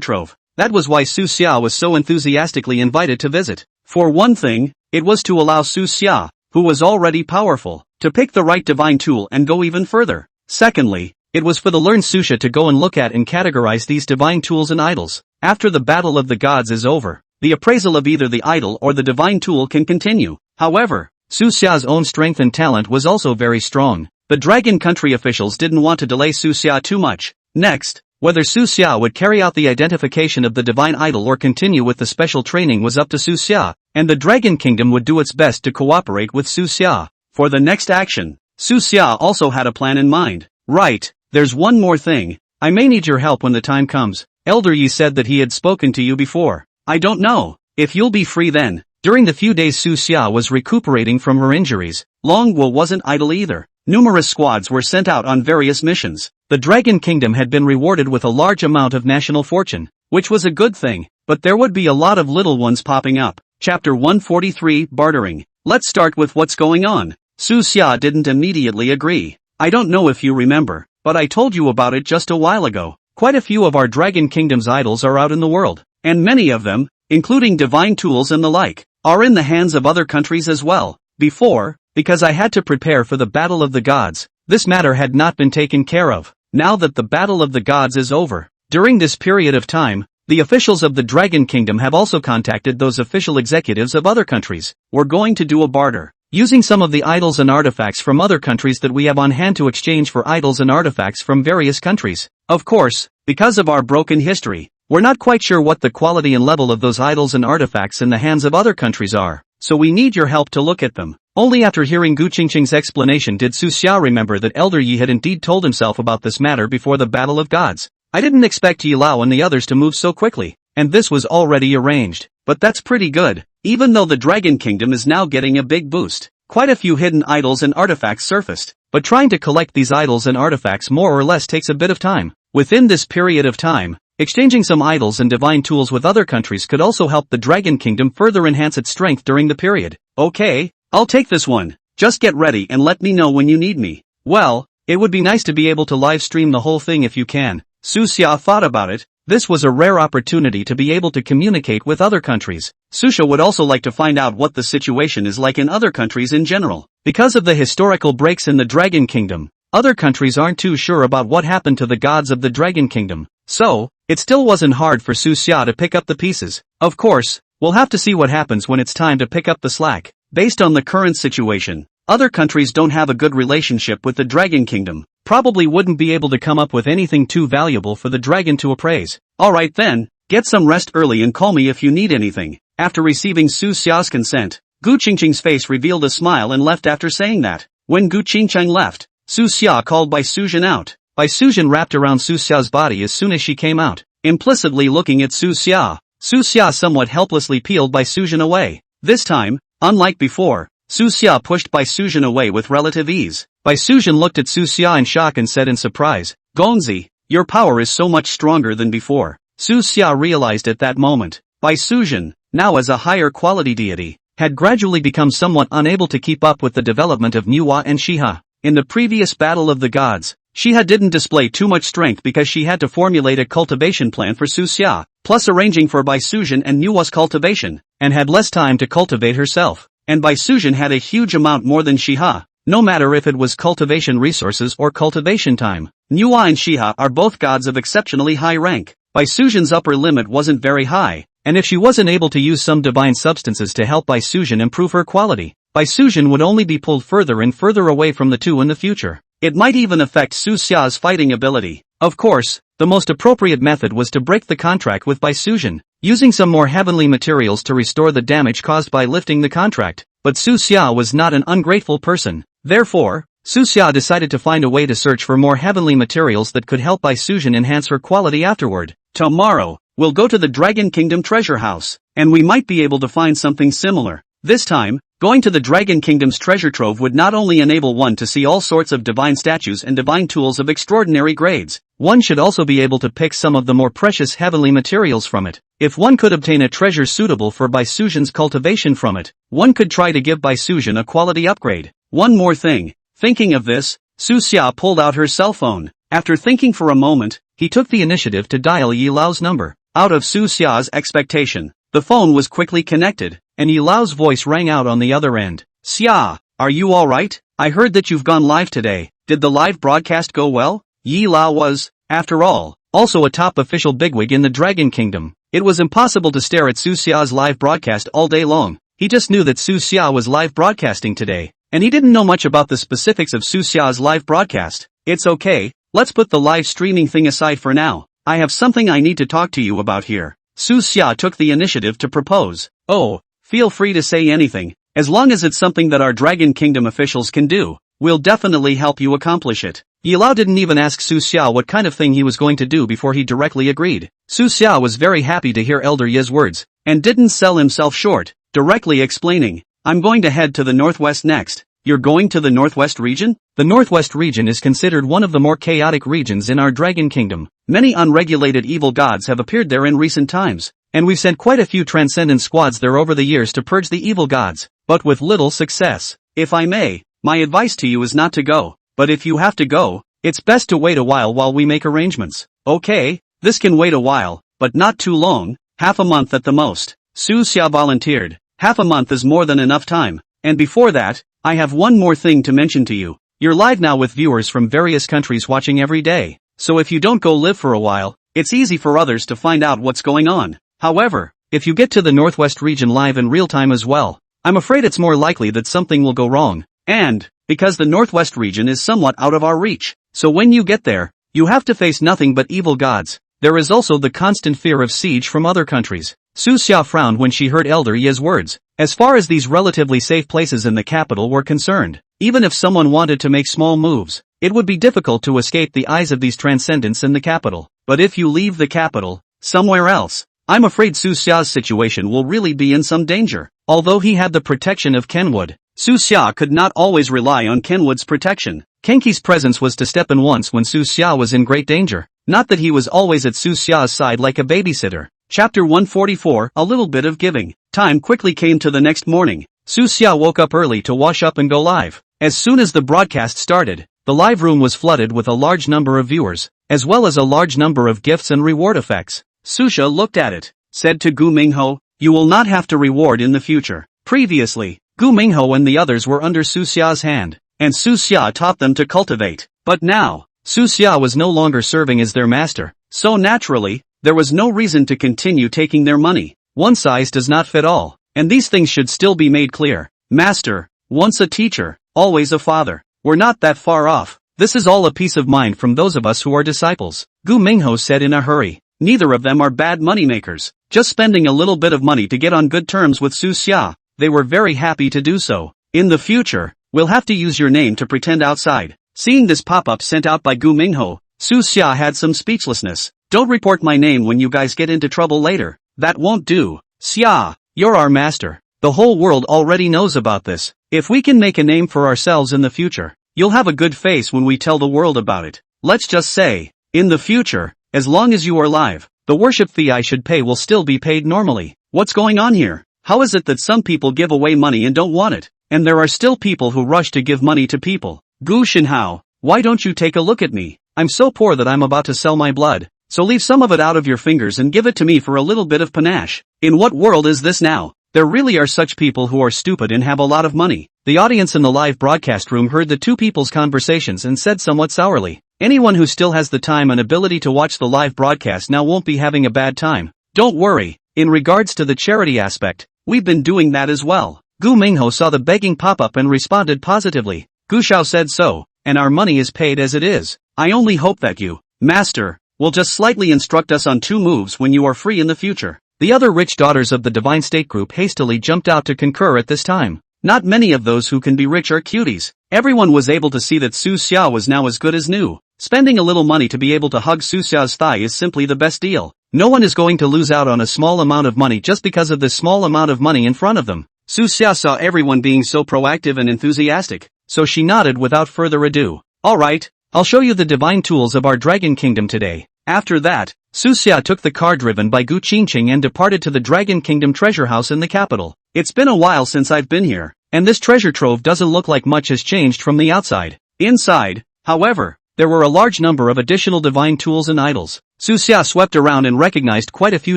trove. That was why Su Xia was so enthusiastically invited to visit. For one thing, it was to allow Su Xia, who was already powerful, to pick the right divine tool and go even further. Secondly, it was for the learned Susha to go and look at and categorize these divine tools and idols. After the battle of the gods is over, the appraisal of either the idol or the divine tool can continue. However, Su Xia's own strength and talent was also very strong. The Dragon Country officials didn't want to delay Su Xia too much. Next, whether Su Xia would carry out the identification of the divine idol or continue with the special training was up to Su Xia, and the Dragon Kingdom would do its best to cooperate with Su Xia. For the next action, Su Xia also had a plan in mind. Right, there's one more thing. I may need your help when the time comes. Elder Yi said that he had spoken to you before. I don't know if you'll be free then. During the few days Su Xia was recuperating from her injuries, Long Wu wasn't idle either. Numerous squads were sent out on various missions. The Dragon Kingdom had been rewarded with a large amount of national fortune, which was a good thing, but there would be a lot of little ones popping up. Chapter 143, Bartering. Let's start with what's going on. Su Xia didn't immediately agree. I don't know if you remember, but I told you about it just a while ago. Quite a few of our Dragon Kingdom's idols are out in the world, and many of them, including divine tools and the like, are in the hands of other countries as well. Before, because I had to prepare for the Battle of the Gods, this matter had not been taken care of. Now that the Battle of the Gods is over, during this period of time, the officials of the Dragon Kingdom have also contacted those official executives of other countries. We're going to do a barter, using some of the idols and artifacts from other countries that we have on hand to exchange for idols and artifacts from various countries. Of course, because of our broken history, we're not quite sure what the quality and level of those idols and artifacts in the hands of other countries are, so we need your help to look at them. Only after hearing Gu Qingqing's explanation did Su Xia remember that Elder Yi had indeed told himself about this matter before the Battle of Gods. I didn't expect Yi Lao and the others to move so quickly, and this was already arranged. But that's pretty good, even though the Dragon Kingdom is now getting a big boost. Quite a few hidden idols and artifacts surfaced, but trying to collect these idols and artifacts more or less takes a bit of time. Within this period of time, exchanging some idols and divine tools with other countries could also help the Dragon Kingdom further enhance its strength during the period. Okay, I'll take this one. Just get ready and let me know when you need me. Well, it would be nice to be able to live stream the whole thing if you can. Su Xia thought about it. This was a rare opportunity to be able to communicate with other countries. Susha would also like to find out what the situation is like in other countries in general. Because of the historical breaks in the Dragon Kingdom, other countries aren't too sure about what happened to the gods of the Dragon Kingdom. So, it still wasn't hard for Su Xia to pick up the pieces. Of course, we'll have to see what happens when it's time to pick up the slack. Based on the current situation, other countries don't have a good relationship with the Dragon Kingdom. Probably wouldn't be able to come up with anything too valuable for the dragon to appraise. Alright then, get some rest early and call me if you need anything. After receiving Su Xia's consent, Gu Qingqing's face revealed a smile and left after saying that. When Gu Qingqing left, Su Xia called Bai Suzhen out. Bai Suzhen wrapped around Su Xia's body as soon as she came out, implicitly looking at Su Xia. Su Xia somewhat helplessly peeled Bai Suzhen away. This time, unlike before, Su Xia pushed Bai Suzhen away with relative ease. Bai Suzhen looked at Su Xia in shock and said in surprise, Gongzi, your power is so much stronger than before. Su Xia realized at that moment, Bai Suzhen, now as a higher quality deity, had gradually become somewhat unable to keep up with the development of Manhwa and Shiha. In the previous Battle of the Gods, Shiha didn't display too much strength because she had to formulate a cultivation plan for Su Xia, plus arranging for Bai Suzhen and Manhwa's cultivation, and had less time to cultivate herself. And Bai Suzhen had a huge amount more than Shiha, no matter if it was cultivation resources or cultivation time. Manhwa and Shiha are both gods of exceptionally high rank. Bai Suzhen's upper limit wasn't very high, and if she wasn't able to use some divine substances to help Bai Suzhen improve her quality, Bai Suzhen would only be pulled further and further away from the two in the future. It might even affect Su Xia's fighting ability. Of course, the most appropriate method was to break the contract with Bai Suzhen, using some more heavenly materials to restore the damage caused by lifting the contract. But Su Xia was not an ungrateful person. Therefore, Su Xia decided to find a way to search for more heavenly materials that could help Bai Suzhen enhance her quality afterward. Tomorrow, we'll go to the Dragon Kingdom treasure house, and we might be able to find something similar. This time, going to the Dragon Kingdom's treasure trove would not only enable one to see all sorts of divine statues and divine tools of extraordinary grades, one should also be able to pick some of the more precious heavenly materials from it. If one could obtain a treasure suitable for Baisujan's cultivation from it, one could try to give Baisujan a quality upgrade. One more thing. Thinking of this, Su Xia pulled out her cell phone. After thinking for a moment, he took the initiative to dial Yi Lao's number. Out of Su Xia's expectation, the phone was quickly connected, and Yi Lao's voice rang out on the other end. Xia, are you alright? I heard that you've gone live today. Did the live broadcast go well? Yi Lao was, after all, also a top official bigwig in the Dragon Kingdom. It was impossible to stare at Su Xia's live broadcast all day long. He just knew that Su Xia was live broadcasting today, and he didn't know much about the specifics of Su Xia's live broadcast. It's okay, let's put the live streaming thing aside for now. I have something I need to talk to you about here. Su Xia took the initiative to propose. Oh, feel free to say anything, as long as it's something that our Dragon Kingdom officials can do. We'll definitely help you accomplish it. Yi Lao didn't even ask Su Xia what kind of thing he was going to do before he directly agreed. Su Xia was very happy to hear Elder Ye's words, and didn't sell himself short, directly explaining, I'm going to head to the northwest next. You're going to the northwest region? The northwest region is considered one of the more chaotic regions in our Dragon Kingdom. Many unregulated evil gods have appeared there in recent times, and we've sent quite a few transcendent squads there over the years to purge the evil gods, but with little success. If I may, my advice to you is not to go. But if you have to go, it's best to wait a while we make arrangements. Okay, this can wait a while, but not too long, half a month at the most. Su Xia volunteered. Half a month is more than enough time. And before that, I have one more thing to mention to you. You're live now with viewers from various countries watching every day. So if you don't go live for a while, it's easy for others to find out what's going on. However, if you get to the Northwest region live in real time as well, I'm afraid it's more likely that something will go wrong. And, because the Northwest region is somewhat out of our reach, so when you get there, you have to face nothing but evil gods. There is also the constant fear of siege from other countries. Su Xia frowned when she heard Elder Ye's words. As far as these relatively safe places in the capital were concerned, even if someone wanted to make small moves, it would be difficult to escape the eyes of these transcendents in the capital. But if you leave the capital, somewhere else, I'm afraid Su Xia's situation will really be in some danger. Although he had the protection of Kenwood, Su Xia could not always rely on Kenwood's protection. Kenki's presence was to step in once when Su Xia was in great danger. Not that he was always at Su Xia's side like a babysitter. Chapter 144, A Little Bit of Giving. Time quickly came to the next morning. Su Xia woke up early to wash up and go live. As soon as the broadcast started, the live room was flooded with a large number of viewers, as well as a large number of gifts and reward effects. Su Xia looked at it, said to Gu Mingho, you will not have to reward in the future. Previously, Gu Mingho and the others were under Su Xia's hand, and Su Xia taught them to cultivate. But now, Su Xia was no longer serving as their master, so naturally, there was no reason to continue taking their money. One size does not fit all, and these things should still be made clear. Master, once a teacher, always a father. We're not that far off. This is all a peace of mind from those of us who are disciples. Gu Mingho said in a hurry. Neither of them are bad moneymakers, just spending a little bit of money to get on good terms with Su Xia. They were very happy to do so. In the future, we'll have to use your name to pretend outside. Seeing this pop-up sent out by Gu Mingho, Su Xia had some speechlessness. Don't report my name when you guys get into trouble later. That won't do. Xia, you're our master. The whole world already knows about this. If we can make a name for ourselves in the future, you'll have a good face when we tell the world about it. Let's just say, in the future, as long as you are live, the worship fee I should pay will still be paid normally. What's going on here? How is it that some people give away money and don't want it, and there are still people who rush to give money to people? Gu Shinhao, why don't you take a look at me? I'm so poor that I'm about to sell my blood, so leave some of it out of your fingers and give it to me for a little bit of panache. In what world is this now? There really are such people who are stupid and have a lot of money. The audience in the live broadcast room heard the two people's conversations and said somewhat sourly, anyone who still has the time and ability to watch the live broadcast now won't be having a bad time. Don't worry, in regards to the charity aspect, we've been doing that as well. Gu Mingho saw the begging pop up and responded positively. Gu Xiao said so, and our money is paid as it is. I only hope that you, master, will just slightly instruct us on 2 moves when you are free in the future. The other rich daughters of the Divine State Group hastily jumped out to concur at this time. Not many of those who can be rich are cuties. Everyone was able to see that Su Xia was now as good as new. Spending a little money to be able to hug Su Xia's thigh is simply the best deal. No one is going to lose out on a small amount of money just because of this small amount of money in front of them. Su Xia saw everyone being so proactive and enthusiastic, so she nodded without further ado. Alright, I'll show you the divine tools of our Dragon Kingdom today. After that, Su Xia took the car driven by Gu Qingqing and departed to the Dragon Kingdom treasure house in the capital. It's been a while since I've been here, and this treasure trove doesn't look like much has changed from the outside. Inside, however, there were a large number of additional divine tools and idols. Su Xia swept around and recognized quite a few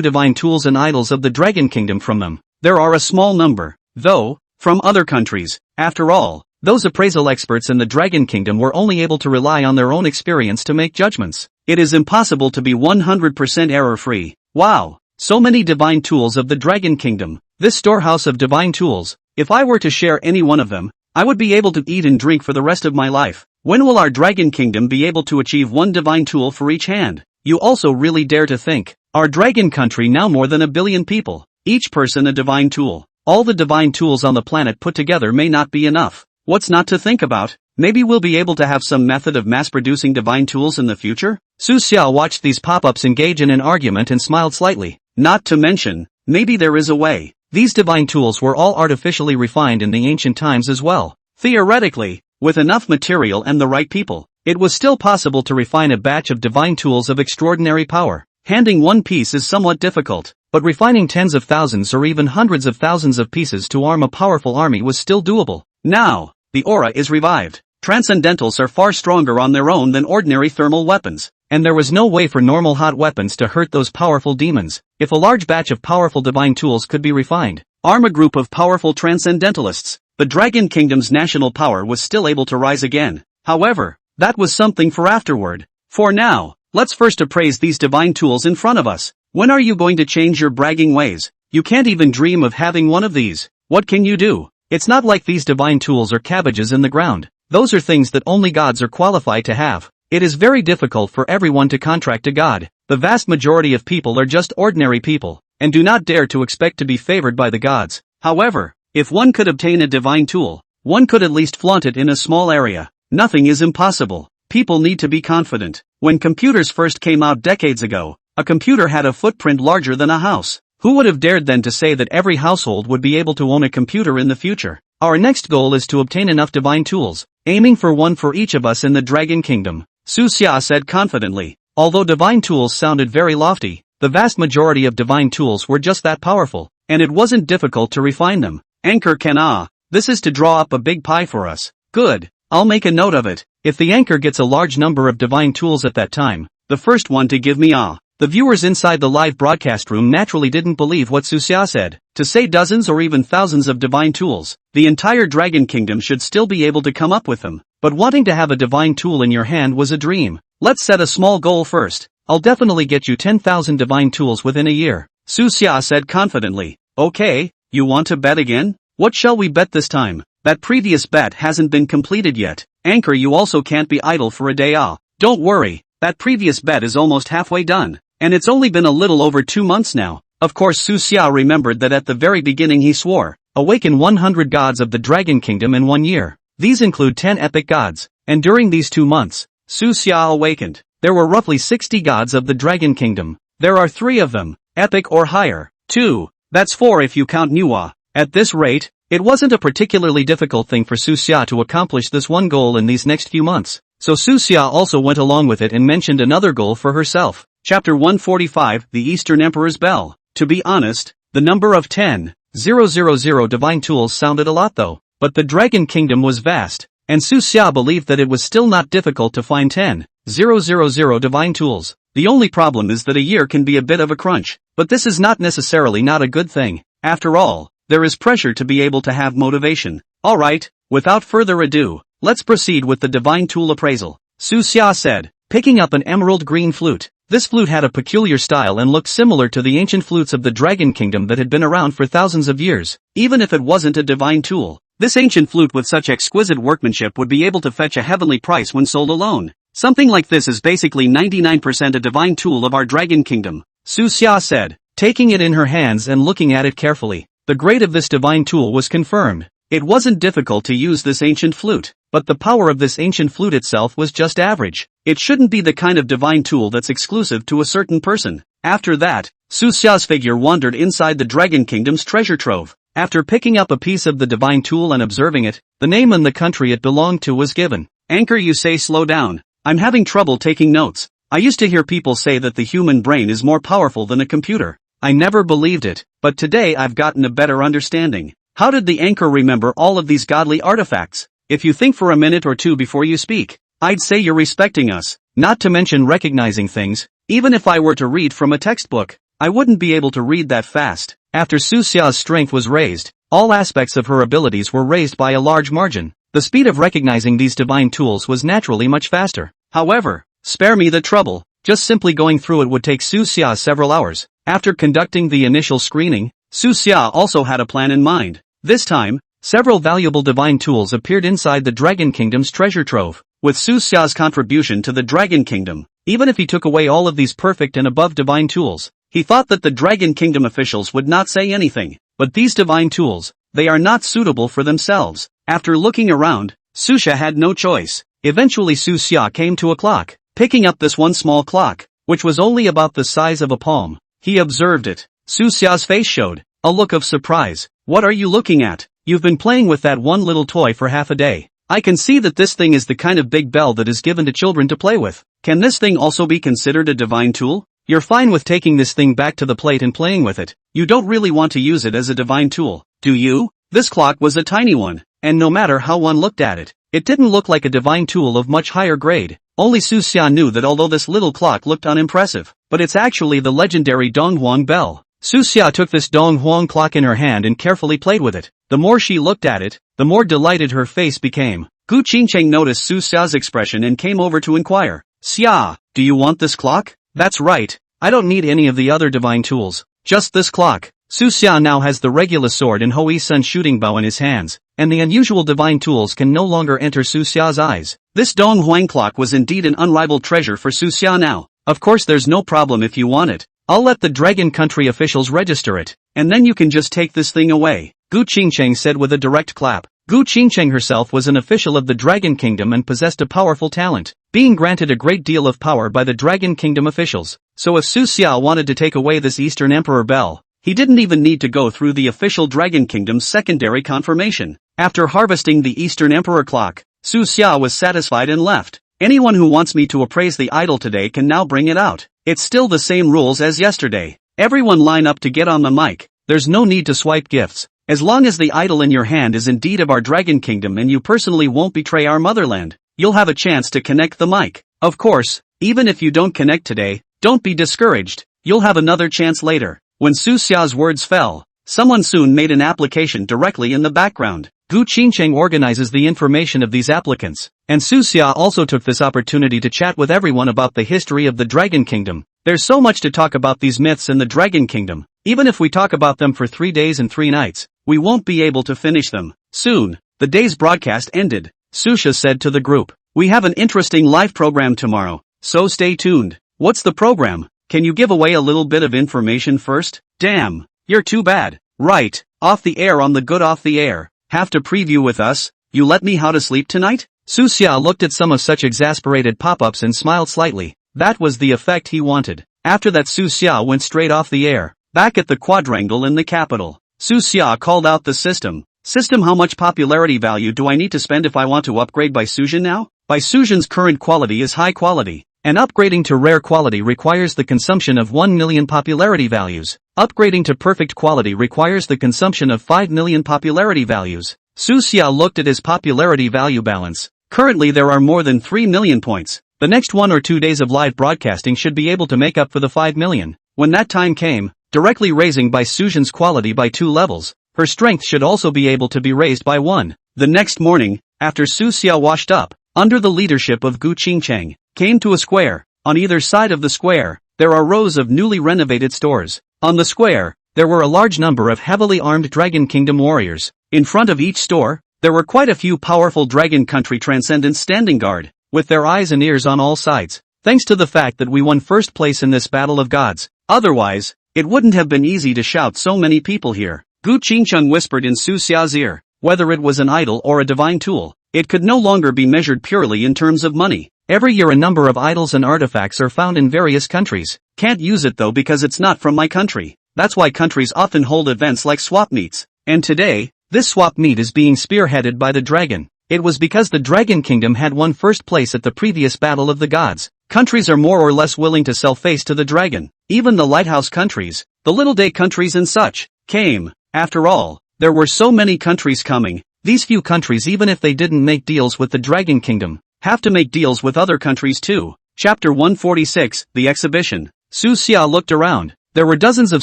divine tools and idols of the Dragon Kingdom from them. There are a small number, though, from other countries. After all, those appraisal experts in the Dragon Kingdom were only able to rely on their own experience to make judgments. It is impossible to be 100% error-free. Wow! So many divine tools of the Dragon Kingdom. This storehouse of divine tools, if I were to share any one of them, I would be able to eat and drink for the rest of my life. When will our Dragon Kingdom be able to achieve one divine tool for each hand? You also really dare to think. Our dragon country now more than 1 billion people. Each person a divine tool. All the divine tools on the planet put together may not be enough. What's not to think about? Maybe we'll be able to have some method of mass-producing divine tools in the future? Su Xia watched these pop-ups engage in an argument and smiled slightly. Not to mention, maybe there is a way. These divine tools were all artificially refined in the ancient times as well. Theoretically, with enough material and the right people, it was still possible to refine a batch of divine tools of extraordinary power. Handing one piece is somewhat difficult, but refining tens of thousands or even hundreds of thousands of pieces to arm a powerful army was still doable. Now, the aura is revived. Transcendentals are far stronger on their own than ordinary thermal weapons, and there was no way for normal hot weapons to hurt those powerful demons. If a large batch of powerful divine tools could be refined, arm a group of powerful transcendentalists, the Dragon Kingdom's national power was still able to rise again. However, that was something for afterward. For now, let's first appraise these divine tools in front of us. When are you going to change your bragging ways? You can't even dream of having one of these. What can you do? It's not like these divine tools are cabbages in the ground. Those are things that only gods are qualified to have. It is very difficult for everyone to contract a god. The vast majority of people are just ordinary people, and do not dare to expect to be favored by the gods. However, if one could obtain a divine tool, one could at least flaunt it in a small area. Nothing is impossible. People need to be confident. When computers first came out decades ago, a computer had a footprint larger than a house. Who would have dared then to say that every household would be able to own a computer in the future? Our next goal is to obtain enough divine tools, aiming for one for each of us in the Dragon Kingdom, Su Xia said confidently. Although divine tools sounded very lofty, the vast majority of divine tools were just that powerful, and it wasn't difficult to refine them. Anchor can this is to draw up a big pie for us. Good, I'll make a note of it. If the anchor gets a large number of divine tools at that time, the first one to give me The viewers inside the live broadcast room naturally didn't believe what Su Xia said. To say dozens or even thousands of divine tools, the entire Dragon Kingdom should still be able to come up with them. But wanting to have a divine tool in your hand was a dream. Let's set a small goal first. I'll definitely get you 10,000 divine tools within a year, Su Xia said confidently. Okay, you want to bet again? What shall we bet this time? That previous bet hasn't been completed yet. Anchor, you also can't be idle for a day. Don't worry, that previous bet is almost halfway done. And it's only been a little over 2 months now. Of course, Su Xia remembered that at the very beginning he swore, awaken 100 gods of the Dragon Kingdom in 1 year. These include 10 epic gods. And during these 2 months, Su Xia awakened. There were roughly 60 gods of the Dragon Kingdom. There are 3 of them, epic or higher. 2, that's 4 if you count Manhwa. At this rate, it wasn't a particularly difficult thing for Su Xia to accomplish this one goal in these next few months. So Su Xia also went along with it and mentioned another goal for herself. Chapter 145, The Eastern Emperor's Bell. To be honest, the number of 10,000 divine tools sounded a lot though, but the Dragon Kingdom was vast, and Su Xia believed that it was still not difficult to find 10,000 divine tools. The only problem is that a year can be a bit of a crunch, but this is not necessarily not a good thing. After all, there is pressure to be able to have motivation. Alright, without further ado, let's proceed with the divine tool appraisal, Su Xia said, picking up an emerald green flute. This flute had a peculiar style and looked similar to the ancient flutes of the Dragon Kingdom that had been around for thousands of years. Even if it wasn't a divine tool, this ancient flute with such exquisite workmanship would be able to fetch a heavenly price when sold alone. Something like this is basically 99% a divine tool of our Dragon Kingdom, Su Xia said, taking it in her hands and looking at it carefully. The grade of this divine tool was confirmed. It wasn't difficult to use this ancient flute, but the power of this ancient flute itself was just average. It shouldn't be the kind of divine tool that's exclusive to a certain person. After that, Su Xia's figure wandered inside the Dragon Kingdom's treasure trove. After picking up a piece of the divine tool and observing it, the name and the country it belonged to was given. Anchor, you say slow down. I'm having trouble taking notes. I used to hear people say that the human brain is more powerful than a computer. I never believed it, but today I've gotten a better understanding. How did the anchor remember all of these godly artifacts? If you think for a minute or two before you speak, I'd say you're respecting us, not to mention recognizing things. Even if I were to read from a textbook, I wouldn't be able to read that fast. After Su Xia's strength was raised, all aspects of her abilities were raised by a large margin. The speed of recognizing these divine tools was naturally much faster. However, spare me the trouble, just simply going through it would take Su Xia several hours. After conducting the initial screening, Su Xia also had a plan in mind. This time, several valuable divine tools appeared inside the Dragon Kingdom's treasure trove. With Su Xia's contribution to the Dragon Kingdom, even if he took away all of these perfect and above divine tools, he thought that the Dragon Kingdom officials would not say anything. But these divine tools, they are not suitable for themselves. After looking around, Su Xia had no choice. Eventually Su Xia came to a clock. Picking up this one small clock, which was only about the size of a palm, he observed it. Su Xia's face showed a look of surprise. What are you looking at? You've been playing with that one little toy for half a day. I can see that this thing is the kind of big bell that is given to children to play with. Can this thing also be considered a divine tool? You're fine with taking this thing back to the plate and playing with it. You don't really want to use it as a divine tool, do you? This clock was a tiny one, and no matter how one looked at it, it didn't look like a divine tool of much higher grade. Only Su Xia knew that although this little clock looked unimpressive, but it's actually the legendary Donghuang bell. Su Xia took this Donghuang clock in her hand and carefully played with it. The more she looked at it, the more delighted her face became. Gu Qingcheng noticed Su Xia's expression and came over to inquire. Xia, do you want this clock? That's right. I don't need any of the other divine tools. Just this clock. Su Xia now has the regular sword and Hui Sun shooting bow in his hands, and the unusual divine tools can no longer enter Su Xia's eyes. This Donghuang clock was indeed an unrivaled treasure for Su Xia now. Of course there's no problem if you want it. I'll let the Dragon Country officials register it, and then you can just take this thing away, Gu Qingcheng said with a direct clap. Gu Qingcheng herself was an official of the Dragon Kingdom and possessed a powerful talent, being granted a great deal of power by the Dragon Kingdom officials. So if Su Xia wanted to take away this Eastern Emperor bell, he didn't even need to go through the official Dragon Kingdom's secondary confirmation. After harvesting the Eastern Emperor clock, Su Xia was satisfied and left. Anyone who wants me to appraise the idol today can now bring it out. It's still the same rules as yesterday. Everyone line up to get on the mic. There's no need to swipe gifts. As long as the idol in your hand is indeed of our Dragon Kingdom and you personally won't betray our motherland, you'll have a chance to connect the mic. Of course, even if you don't connect today, don't be discouraged. You'll have another chance later. When Su Xia's words fell, someone soon made an application directly in the background. Gu Qingcheng organizes the information of these applicants, and Su Xia also took this opportunity to chat with everyone about the history of the Dragon Kingdom. There's so much to talk about these myths in the Dragon Kingdom. Even if we talk about them for 3 days and 3 nights, we won't be able to finish them. Soon, the day's broadcast ended. Su Xia said to the group, "We have an interesting live program tomorrow, so stay tuned." What's the program? Can you give away a little bit of information first? Damn, you're too bad. Right, off the air on the good off the air. Have to preview with us? You let me how to sleep tonight? Su Xia looked at some of such exasperated pop-ups and smiled slightly. That was the effect he wanted. After that Su Xia went straight off the air. Back at the quadrangle in the capital, Su Xia called out the system. System, how much popularity value do I need to spend if I want to upgrade Bai Suzhen now? Bai Suzhen's current quality is high quality, and upgrading to rare quality requires the consumption of 1 million popularity values. Upgrading to perfect quality requires the consumption of 5 million popularity values. Su Xia looked at his popularity value balance. Currently there are more than 3 million points. The next 1 or 2 days of live broadcasting should be able to make up for the 5 million. When that time came, directly raising Bai Suzhen's quality by 2 levels, her strength should also be able to be raised by 1. The next morning, after Su Xia washed up, under the leadership of Gu Qingcheng, came to a square. On either side of the square, there are rows of newly renovated stores. On the square, there were a large number of heavily armed Dragon Kingdom warriors. In front of each store, there were quite a few powerful Dragon Country Transcendents standing guard, with their eyes and ears on all sides. Thanks to the fact that we won first place in this battle of gods. Otherwise, it wouldn't have been easy to shout so many people here. Gu Qingcheng whispered in Su Xia's ear. Whether it was an idol or a divine tool, it could no longer be measured purely in terms of money. Every year a number of idols and artifacts are found in various countries. Can't use it though because it's not from my country. That's why countries often hold events like swap meets. And today, this swap meet is being spearheaded by the dragon. It was because the Dragon Kingdom had won first place at the previous Battle of the Gods. countries are more or less willing to sell face to the dragon. Even the lighthouse countries, the little day countries and such, came. After all, there were so many countries coming. These few countries, even if they didn't make deals with the Dragon Kingdom, have to make deals with other countries too. Chapter 146, The Exhibition. Su Xia looked around. There were dozens of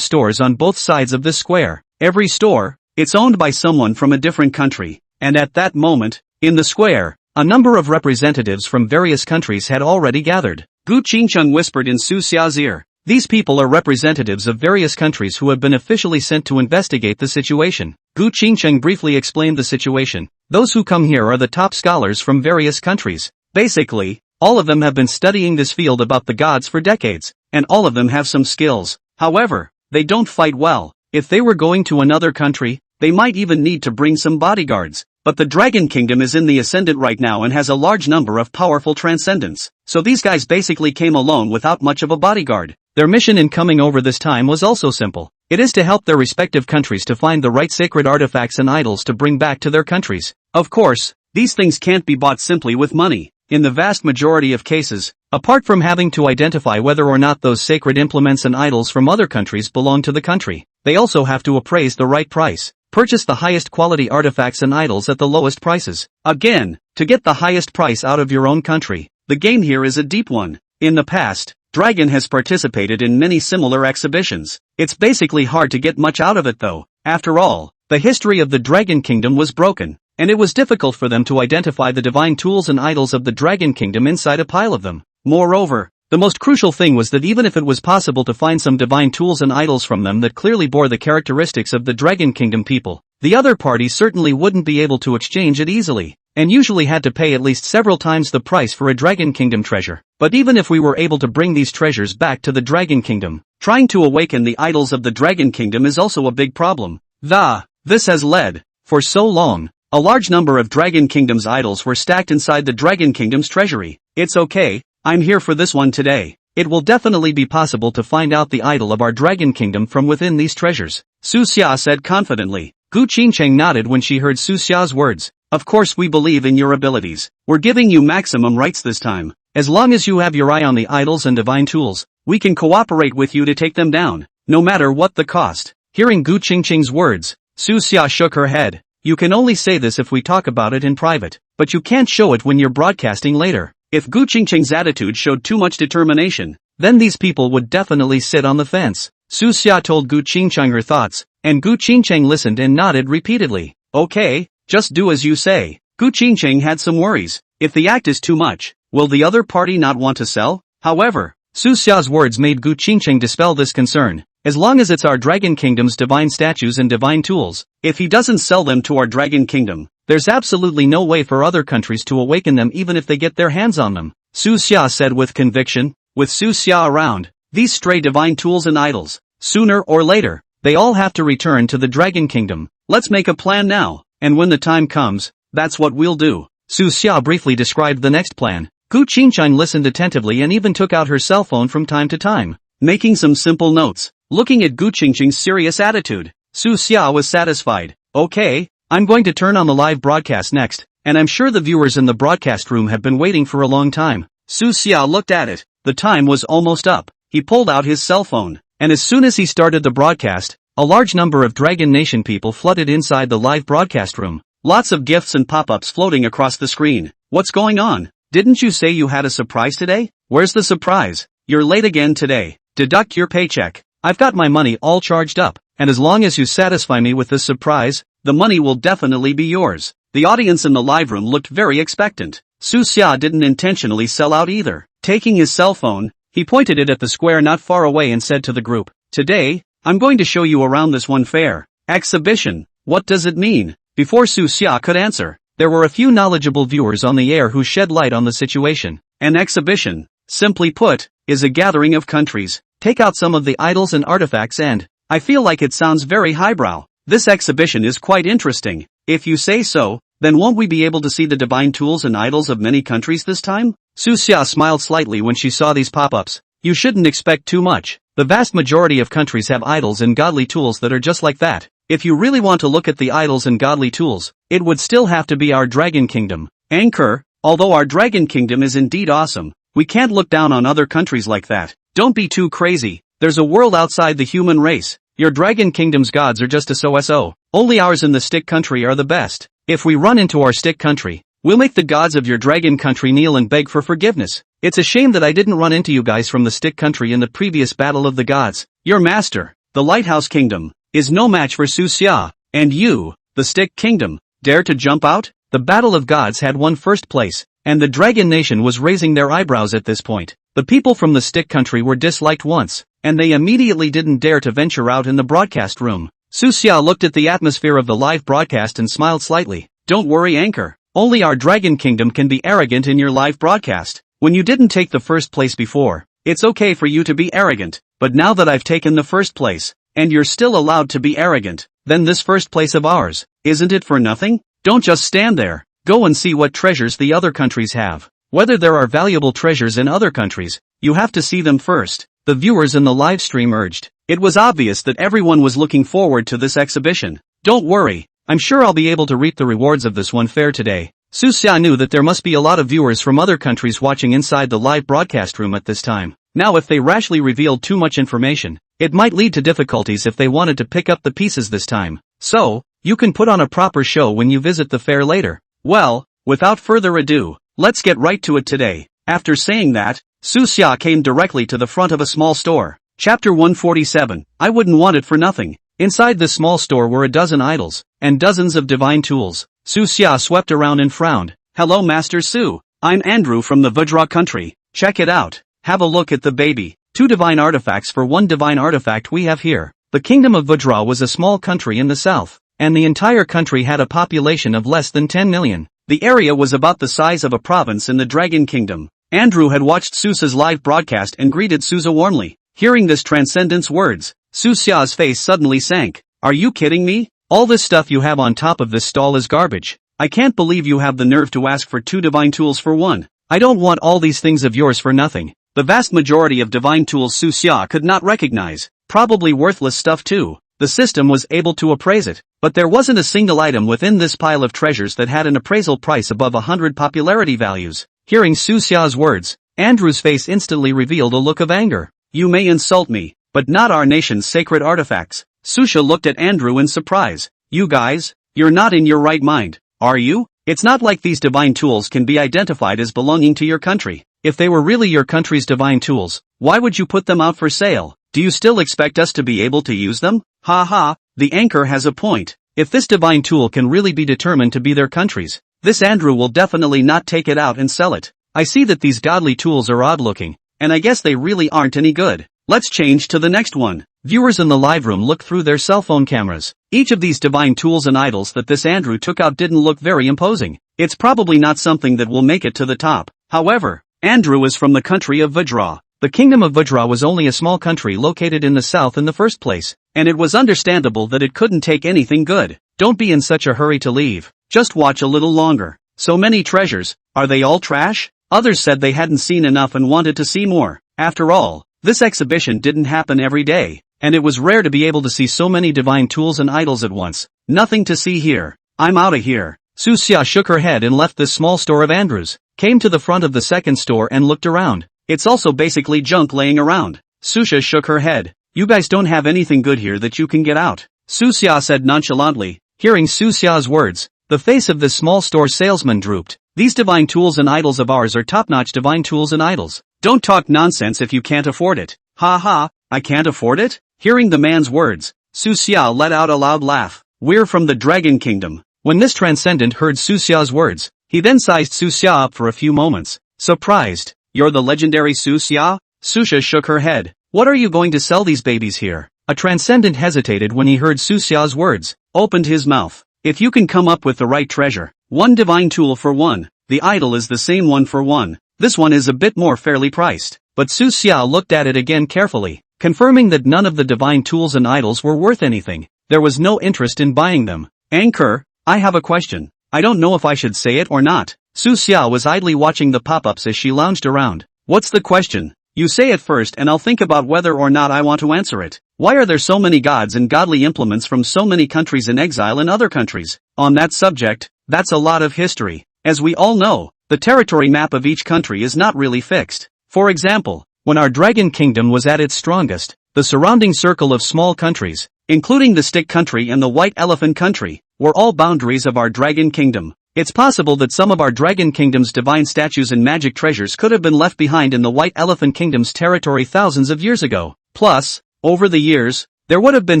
stores on both sides of this square. Every store, it's owned by someone from a different country. And at that moment, in the square, a number of representatives from various countries had already gathered. Gu Qingcheng whispered in Su Xia's ear. These people are representatives of various countries who have been officially sent to investigate the situation. Gu Qingcheng briefly explained the situation. Those who come here are the top scholars from various countries. Basically, all of them have been studying this field about the gods for decades, and all of them have some skills. However, they don't fight well. If they were going to another country, they might even need to bring some bodyguards. But the Dragon Kingdom is in the ascendant right now and has a large number of powerful transcendents. So these guys basically came alone without much of a bodyguard. Their mission in coming over this time was also simple. It is to help their respective countries to find the right sacred artifacts and idols to bring back to their countries. Of course, these things can't be bought simply with money. In the vast majority of cases, apart from having to identify whether or not those sacred implements and idols from other countries belong to the country, they also have to appraise the right price. Purchase the highest quality artifacts and idols at the lowest prices. Again, to get the highest price out of your own country. The game here is a deep one. In the past, Dragon has participated in many similar exhibitions. It's basically hard to get much out of it though. After all, the history of the Dragon Kingdom was broken, and it was difficult for them to identify the divine tools and idols of the Dragon Kingdom inside a pile of them. Moreover, the most crucial thing was that even if it was possible to find some divine tools and idols from them that clearly bore the characteristics of the Dragon Kingdom people, the other party certainly wouldn't be able to exchange it easily, and usually had to pay at least several times the price for a Dragon Kingdom treasure. But even if we were able to bring these treasures back to the Dragon Kingdom, trying to awaken the idols of the Dragon Kingdom is also a big problem. This has led, for so long, a large number of Dragon Kingdom's idols were stacked inside the Dragon Kingdom's treasury. It's okay. I'm here for this one today. It will definitely be possible to find out the idol of our Dragon Kingdom from within these treasures, Su Xia said confidently. Gu Qingcheng nodded when she heard Su Xia's words. Of course we believe in your abilities. We're giving you maximum rights this time. As long as you have your eye on the idols and divine tools, we can cooperate with you to take them down, no matter what the cost. Hearing Gu Qingcheng's words, Su Xia shook her head. You can only say this if we talk about it in private, but you can't show it when you're broadcasting later. If Gu Qingcheng's attitude showed too much determination, then these people would definitely sit on the fence. Su Xia told Gu Qingcheng her thoughts, and Gu Qingcheng listened and nodded repeatedly. Okay, just do as you say. Gu Qingcheng had some worries. If the act is too much, will the other party not want to sell? However, Su Xia's words made Gu Qingcheng dispel this concern. As long as it's our Dragon Kingdom's divine statues and divine tools, if he doesn't sell them to our Dragon Kingdom, there's absolutely no way for other countries to awaken them even if they get their hands on them, Su Xia said with conviction. With Su Xia around, these stray divine tools and idols, sooner or later, they all have to return to the Dragon Kingdom. Let's make a plan now, and when the time comes, that's what we'll do. Su Xia briefly described the next plan. Gu Qingcheng listened attentively and even took out her cell phone from time to time, making some simple notes. Looking at Gu Qingcheng's serious attitude, Su Xia was satisfied. Okay, I'm going to turn on the live broadcast next, and I'm sure the viewers in the broadcast room have been waiting for a long time. Su Xia looked at it. The time was almost up. He pulled out his cell phone, and as soon as he started the broadcast, a large number of Dragon Nation people flooded inside the live broadcast room. Lots of gifts and pop-ups floating across the screen. What's going on? Didn't you say you had a surprise today? Where's the surprise? You're late again today. Deduct your paycheck. I've got my money all charged up, and as long as you satisfy me with this surprise, the money will definitely be yours. The audience in the live room looked very expectant. Su Xia didn't intentionally sell out either. Taking his cell phone, he pointed it at the square not far away and said to the group, Today, I'm going to show you around this one fair exhibition. What does it mean? Before Su Xia could answer, there were a few knowledgeable viewers on the air who shed light on the situation. An exhibition, simply put, is a gathering of countries. Take out some of the idols and artifacts and, I feel like it sounds very highbrow. This exhibition is quite interesting. If you say so, then won't we be able to see the divine tools and idols of many countries this time? Su Xia smiled slightly when she saw these pop-ups. You shouldn't expect too much. The vast majority of countries have idols and godly tools that are just like that. If you really want to look at the idols and godly tools, it would still have to be our Dragon Kingdom. Anchor, although our Dragon Kingdom is indeed awesome, We can't look down on other countries like that. Don't be too crazy. There's a world outside the human race. Your Dragon Kingdom's gods are just a so-so. Only ours in the stick country are the best. If we run into our stick country, we'll make the gods of your Dragon country kneel and beg for forgiveness. It's a shame that I didn't run into you guys from the stick country in the previous battle of the gods. Your master, the Lighthouse Kingdom, is no match for Suxia. And you, the Stick Kingdom, dare to jump out? The Battle of Gods had won first place, and the Dragon Nation was raising their eyebrows at this point. The people from the Stick Country were disliked once, and they immediately didn't dare to venture out in the broadcast room. Suxia looked at the atmosphere of the live broadcast and smiled slightly. Don't worry, Anchor. Only our Dragon Kingdom can be arrogant in your live broadcast. When you didn't take the first place before, it's okay for you to be arrogant, but now that I've taken the first place, and you're still allowed to be arrogant, then this first place of ours, isn't it for nothing? Don't just stand there. Go and see what treasures the other countries have. Whether there are valuable treasures in other countries, you have to see them first. The viewers in the live stream urged. It was obvious that everyone was looking forward to this exhibition. Don't worry, I'm sure I'll be able to reap the rewards of this one fair today. Suxia knew that there must be a lot of viewers from other countries watching inside the live broadcast room at this time. Now if they rashly revealed too much information, it might lead to difficulties if they wanted to pick up the pieces this time. So, you can put on a proper show when you visit the fair later. Well, without further ado, let's get right to it today. After saying that, Suxia came directly to the front of a small store. Chapter 147, I wouldn't want it for nothing. Inside this small store were a dozen idols, and dozens of divine tools. Suxia swept around and frowned. Hello Master Su. I'm Andrew from the Vajra country. Check it out. Have a look at the baby. 2 divine artifacts for 1 divine artifact we have here. The kingdom of Vajra was a small country in the south, and the entire country had a population of less than 10 million. The area was about the size of a province in the Dragon Kingdom. Andrew had watched Susa's live broadcast and greeted Susa warmly. Hearing this transcendence words, Suxia's face suddenly sank. Are you kidding me? All this stuff you have on top of this stall is garbage. I can't believe you have the nerve to ask for 2 divine tools for 1. I don't want all these things of yours for nothing. The vast majority of divine tools Suxia could not recognize. Probably worthless stuff too. The system was able to appraise it, but there wasn't a single item within this pile of treasures that had an appraisal price above 100 popularity values. Hearing Suxia's words, Andrew's face instantly revealed a look of anger. You may insult me, but not our nation's sacred artifacts. Suxia looked at Andrew in surprise. You guys, you're not in your right mind, are you? It's not like these divine tools can be identified as belonging to your country. If they were really your country's divine tools, why would you put them out for sale? Do you still expect us to be able to use them? Ha ha, the Anchor has a point. If this divine tool can really be determined to be their country's, this Andrew will definitely not take it out and sell it. I see that these godly tools are odd looking, and I guess they really aren't any good. Let's change to the next one. Viewers in the live room looked through their cell phone cameras. Each of these divine tools and idols that this Andrew took out didn't look very imposing. It's probably not something that will make it to the top. However, Andrew is from the country of Vajra. The kingdom of Vajra was only a small country located in the south in the first place, and it was understandable that it couldn't take anything good. Don't be in such a hurry to leave. Just watch a little longer. So many treasures, are they all trash? Others said they hadn't seen enough and wanted to see more. After all, this exhibition didn't happen every day, and it was rare to be able to see so many divine tools and idols at once. Nothing to see here. I'm outta here. Suxia shook her head and left this small store of Andrew's, came to the front of the second store and looked around. It's also basically junk laying around. Suxia shook her head. You guys don't have anything good here that you can get out. Suxia said nonchalantly. Hearing Suxia's words, the face of this small store salesman drooped. These divine tools and idols of ours are top-notch divine tools and idols. Don't talk nonsense if you can't afford it. Ha ha, I can't afford it? Hearing the man's words, Suxia let out a loud laugh. We're from the Dragon Kingdom. When this transcendent heard Suxia's words, he then sized Suxia up for a few moments. Surprised. You're the legendary Suxia? Suxia shook her head. What are you going to sell these babies here? A transcendent hesitated when he heard Suxia's words, opened his mouth. If you can come up with the right treasure, 1 divine tool for 1, the idol is the same 1 for 1. This one is a bit more fairly priced. But Suxia looked at it again carefully, confirming that none of the divine tools and idols were worth anything. There was no interest in buying them. Anchor, I have a question. I don't know if I should say it or not. Suxia was idly watching the pop-ups as she lounged around. What's the question? You say it first and I'll think about whether or not I want to answer it. Why are there so many gods and godly implements from so many countries in exile in other countries? On that subject, that's a lot of history. As we all know, the territory map of each country is not really fixed. For example, when our Dragon Kingdom was at its strongest, the surrounding circle of small countries, including the Stick Country and the White Elephant Country, were all boundaries of our Dragon Kingdom. It's possible that some of our Dragon Kingdom's divine statues and magic treasures could have been left behind in the White Elephant Kingdom's territory thousands of years ago. Plus, over the years, there would have been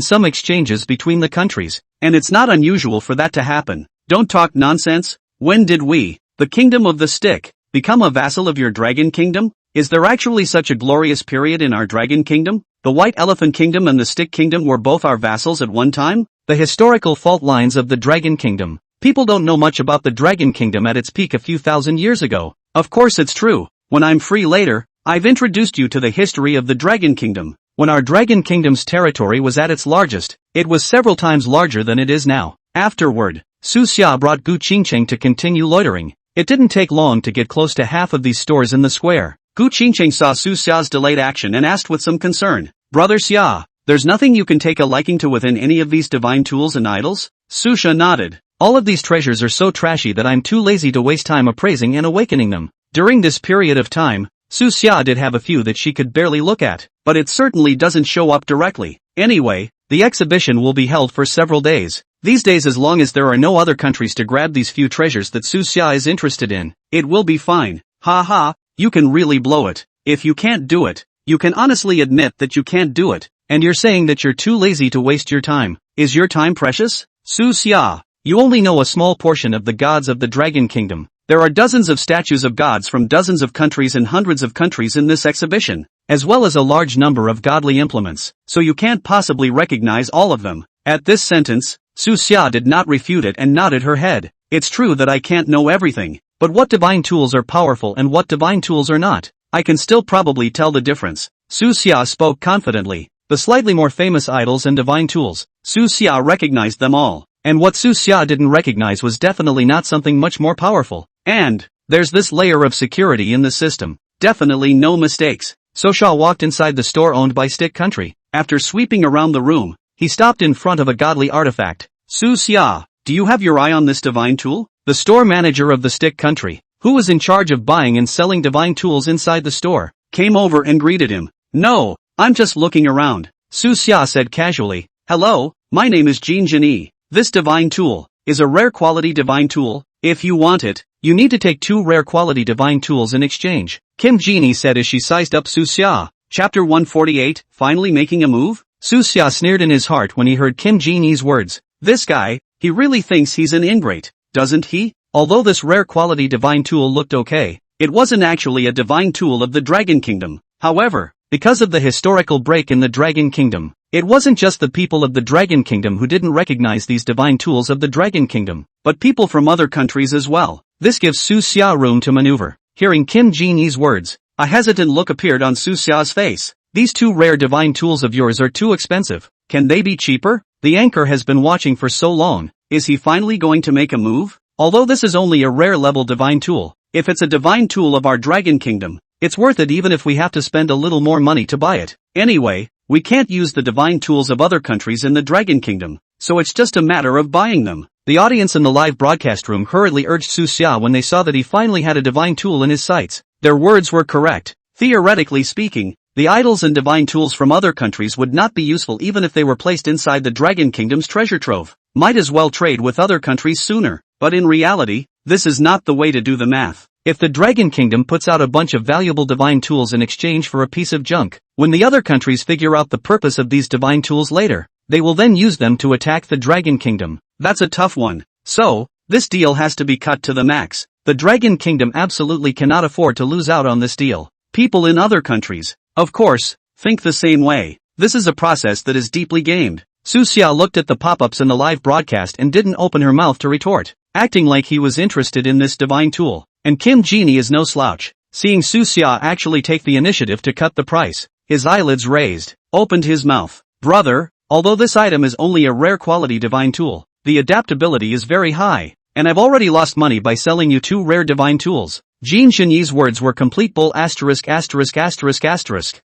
some exchanges between the countries, and it's not unusual for that to happen. Don't talk nonsense. When did we, the Kingdom of the Stick, become a vassal of your Dragon Kingdom? Is there actually such a glorious period in our Dragon Kingdom? The White Elephant Kingdom and the Stick Kingdom were both our vassals at one time? The historical fault lines of the Dragon Kingdom. People don't know much about the Dragon Kingdom at its peak a few thousand years ago. Of course it's true. When I'm free later, I've introduced you to the history of the Dragon Kingdom. When our Dragon Kingdom's territory was at its largest, it was several times larger than it is now. Afterward, Su Xia brought Gu Qingcheng to continue loitering. It didn't take long to get close to half of these stores in the square. Gu Qingcheng saw Su Xia's delayed action and asked with some concern, "Brother Xia, there's nothing you can take a liking to within any of these divine tools and idols?" Su Xia nodded. "All of these treasures are so trashy that I'm too lazy to waste time appraising and awakening them." During this period of time, Su Xia did have a few that she could barely look at, but it certainly doesn't show up directly. Anyway, the exhibition will be held for several days. These days, as long as there are no other countries to grab these few treasures that Su Xia is interested in, it will be fine. Ha ha, you can really blow it. If you can't do it, you can honestly admit that you can't do it, and you're saying that you're too lazy to waste your time. Is your time precious? Su Xia, you only know a small portion of the gods of the Dragon Kingdom. There are dozens of statues of gods from dozens of countries and hundreds of countries in this exhibition, as well as a large number of godly implements, so you can't possibly recognize all of them. At this sentence, Su Xia did not refute it and nodded her head. It's true that I can't know everything, but what divine tools are powerful and what divine tools are not? I can still probably tell the difference. Su Xia spoke confidently. The slightly more famous idols and divine tools, Su Xia recognized them all. And what Su Xia didn't recognize was definitely not something much more powerful. And there's this layer of security in the system. Definitely no mistakes. So Xia walked inside the store owned by Stick Country. After sweeping around the room, he stopped in front of a godly artifact. Su Xia, do you have your eye on this divine tool? The store manager of the Stick Country, who was in charge of buying and selling divine tools inside the store, came over and greeted him. No, I'm just looking around. Su Xia said casually. Hello, my name is Jin Jinyi. This divine tool is a rare quality divine tool. If you want it, you need to take 2 rare quality divine tools in exchange. Kim Jinyi said as she sized up Su Xia. Chapter 148, finally making a move? Su Xia sneered in his heart when he heard Kim Jinyi's words. This guy, he really thinks he's an ingrate, doesn't he? Although this rare quality divine tool looked okay, it wasn't actually a divine tool of the Dragon Kingdom. However, because of the historical break in the Dragon Kingdom, it wasn't just the people of the Dragon Kingdom who didn't recognize these divine tools of the Dragon Kingdom, but people from other countries as well. This gives Su Xia room to maneuver. Hearing Kim Jinyi's words, a hesitant look appeared on Su Xia's face. These 2 rare divine tools of yours are too expensive. Can they be cheaper? The anchor has been watching for so long. Is he finally going to make a move? Although this is only a rare level divine tool, if it's a divine tool of our Dragon Kingdom, it's worth it even if we have to spend a little more money to buy it. Anyway, we can't use the divine tools of other countries in the Dragon Kingdom, so it's just a matter of buying them. The audience in the live broadcast room hurriedly urged Su Xia when they saw that he finally had a divine tool in his sights. Their words were correct. Theoretically speaking, the idols and divine tools from other countries would not be useful even if they were placed inside the Dragon Kingdom's treasure trove. Might as well trade with other countries sooner. But in reality, this is not the way to do the math. If the Dragon Kingdom puts out a bunch of valuable divine tools in exchange for a piece of junk, when the other countries figure out the purpose of these divine tools later, they will then use them to attack the Dragon Kingdom. That's a tough one. So, this deal has to be cut to the max. The Dragon Kingdom absolutely cannot afford to lose out on this deal. People in other countries, of course, think the same way. This is a process that is deeply gamed. Su Xia looked at the pop-ups in the live broadcast and didn't open her mouth to retort, acting like he was interested in this divine tool. And Kim Jinyi is no slouch. Seeing Su Xia actually take the initiative to cut the price, his eyelids raised, opened his mouth. Brother, although this item is only a rare quality divine tool, the adaptability is very high, and I've already lost money by selling you 2 rare divine tools. Jin Jinyi's words were complete bull *******,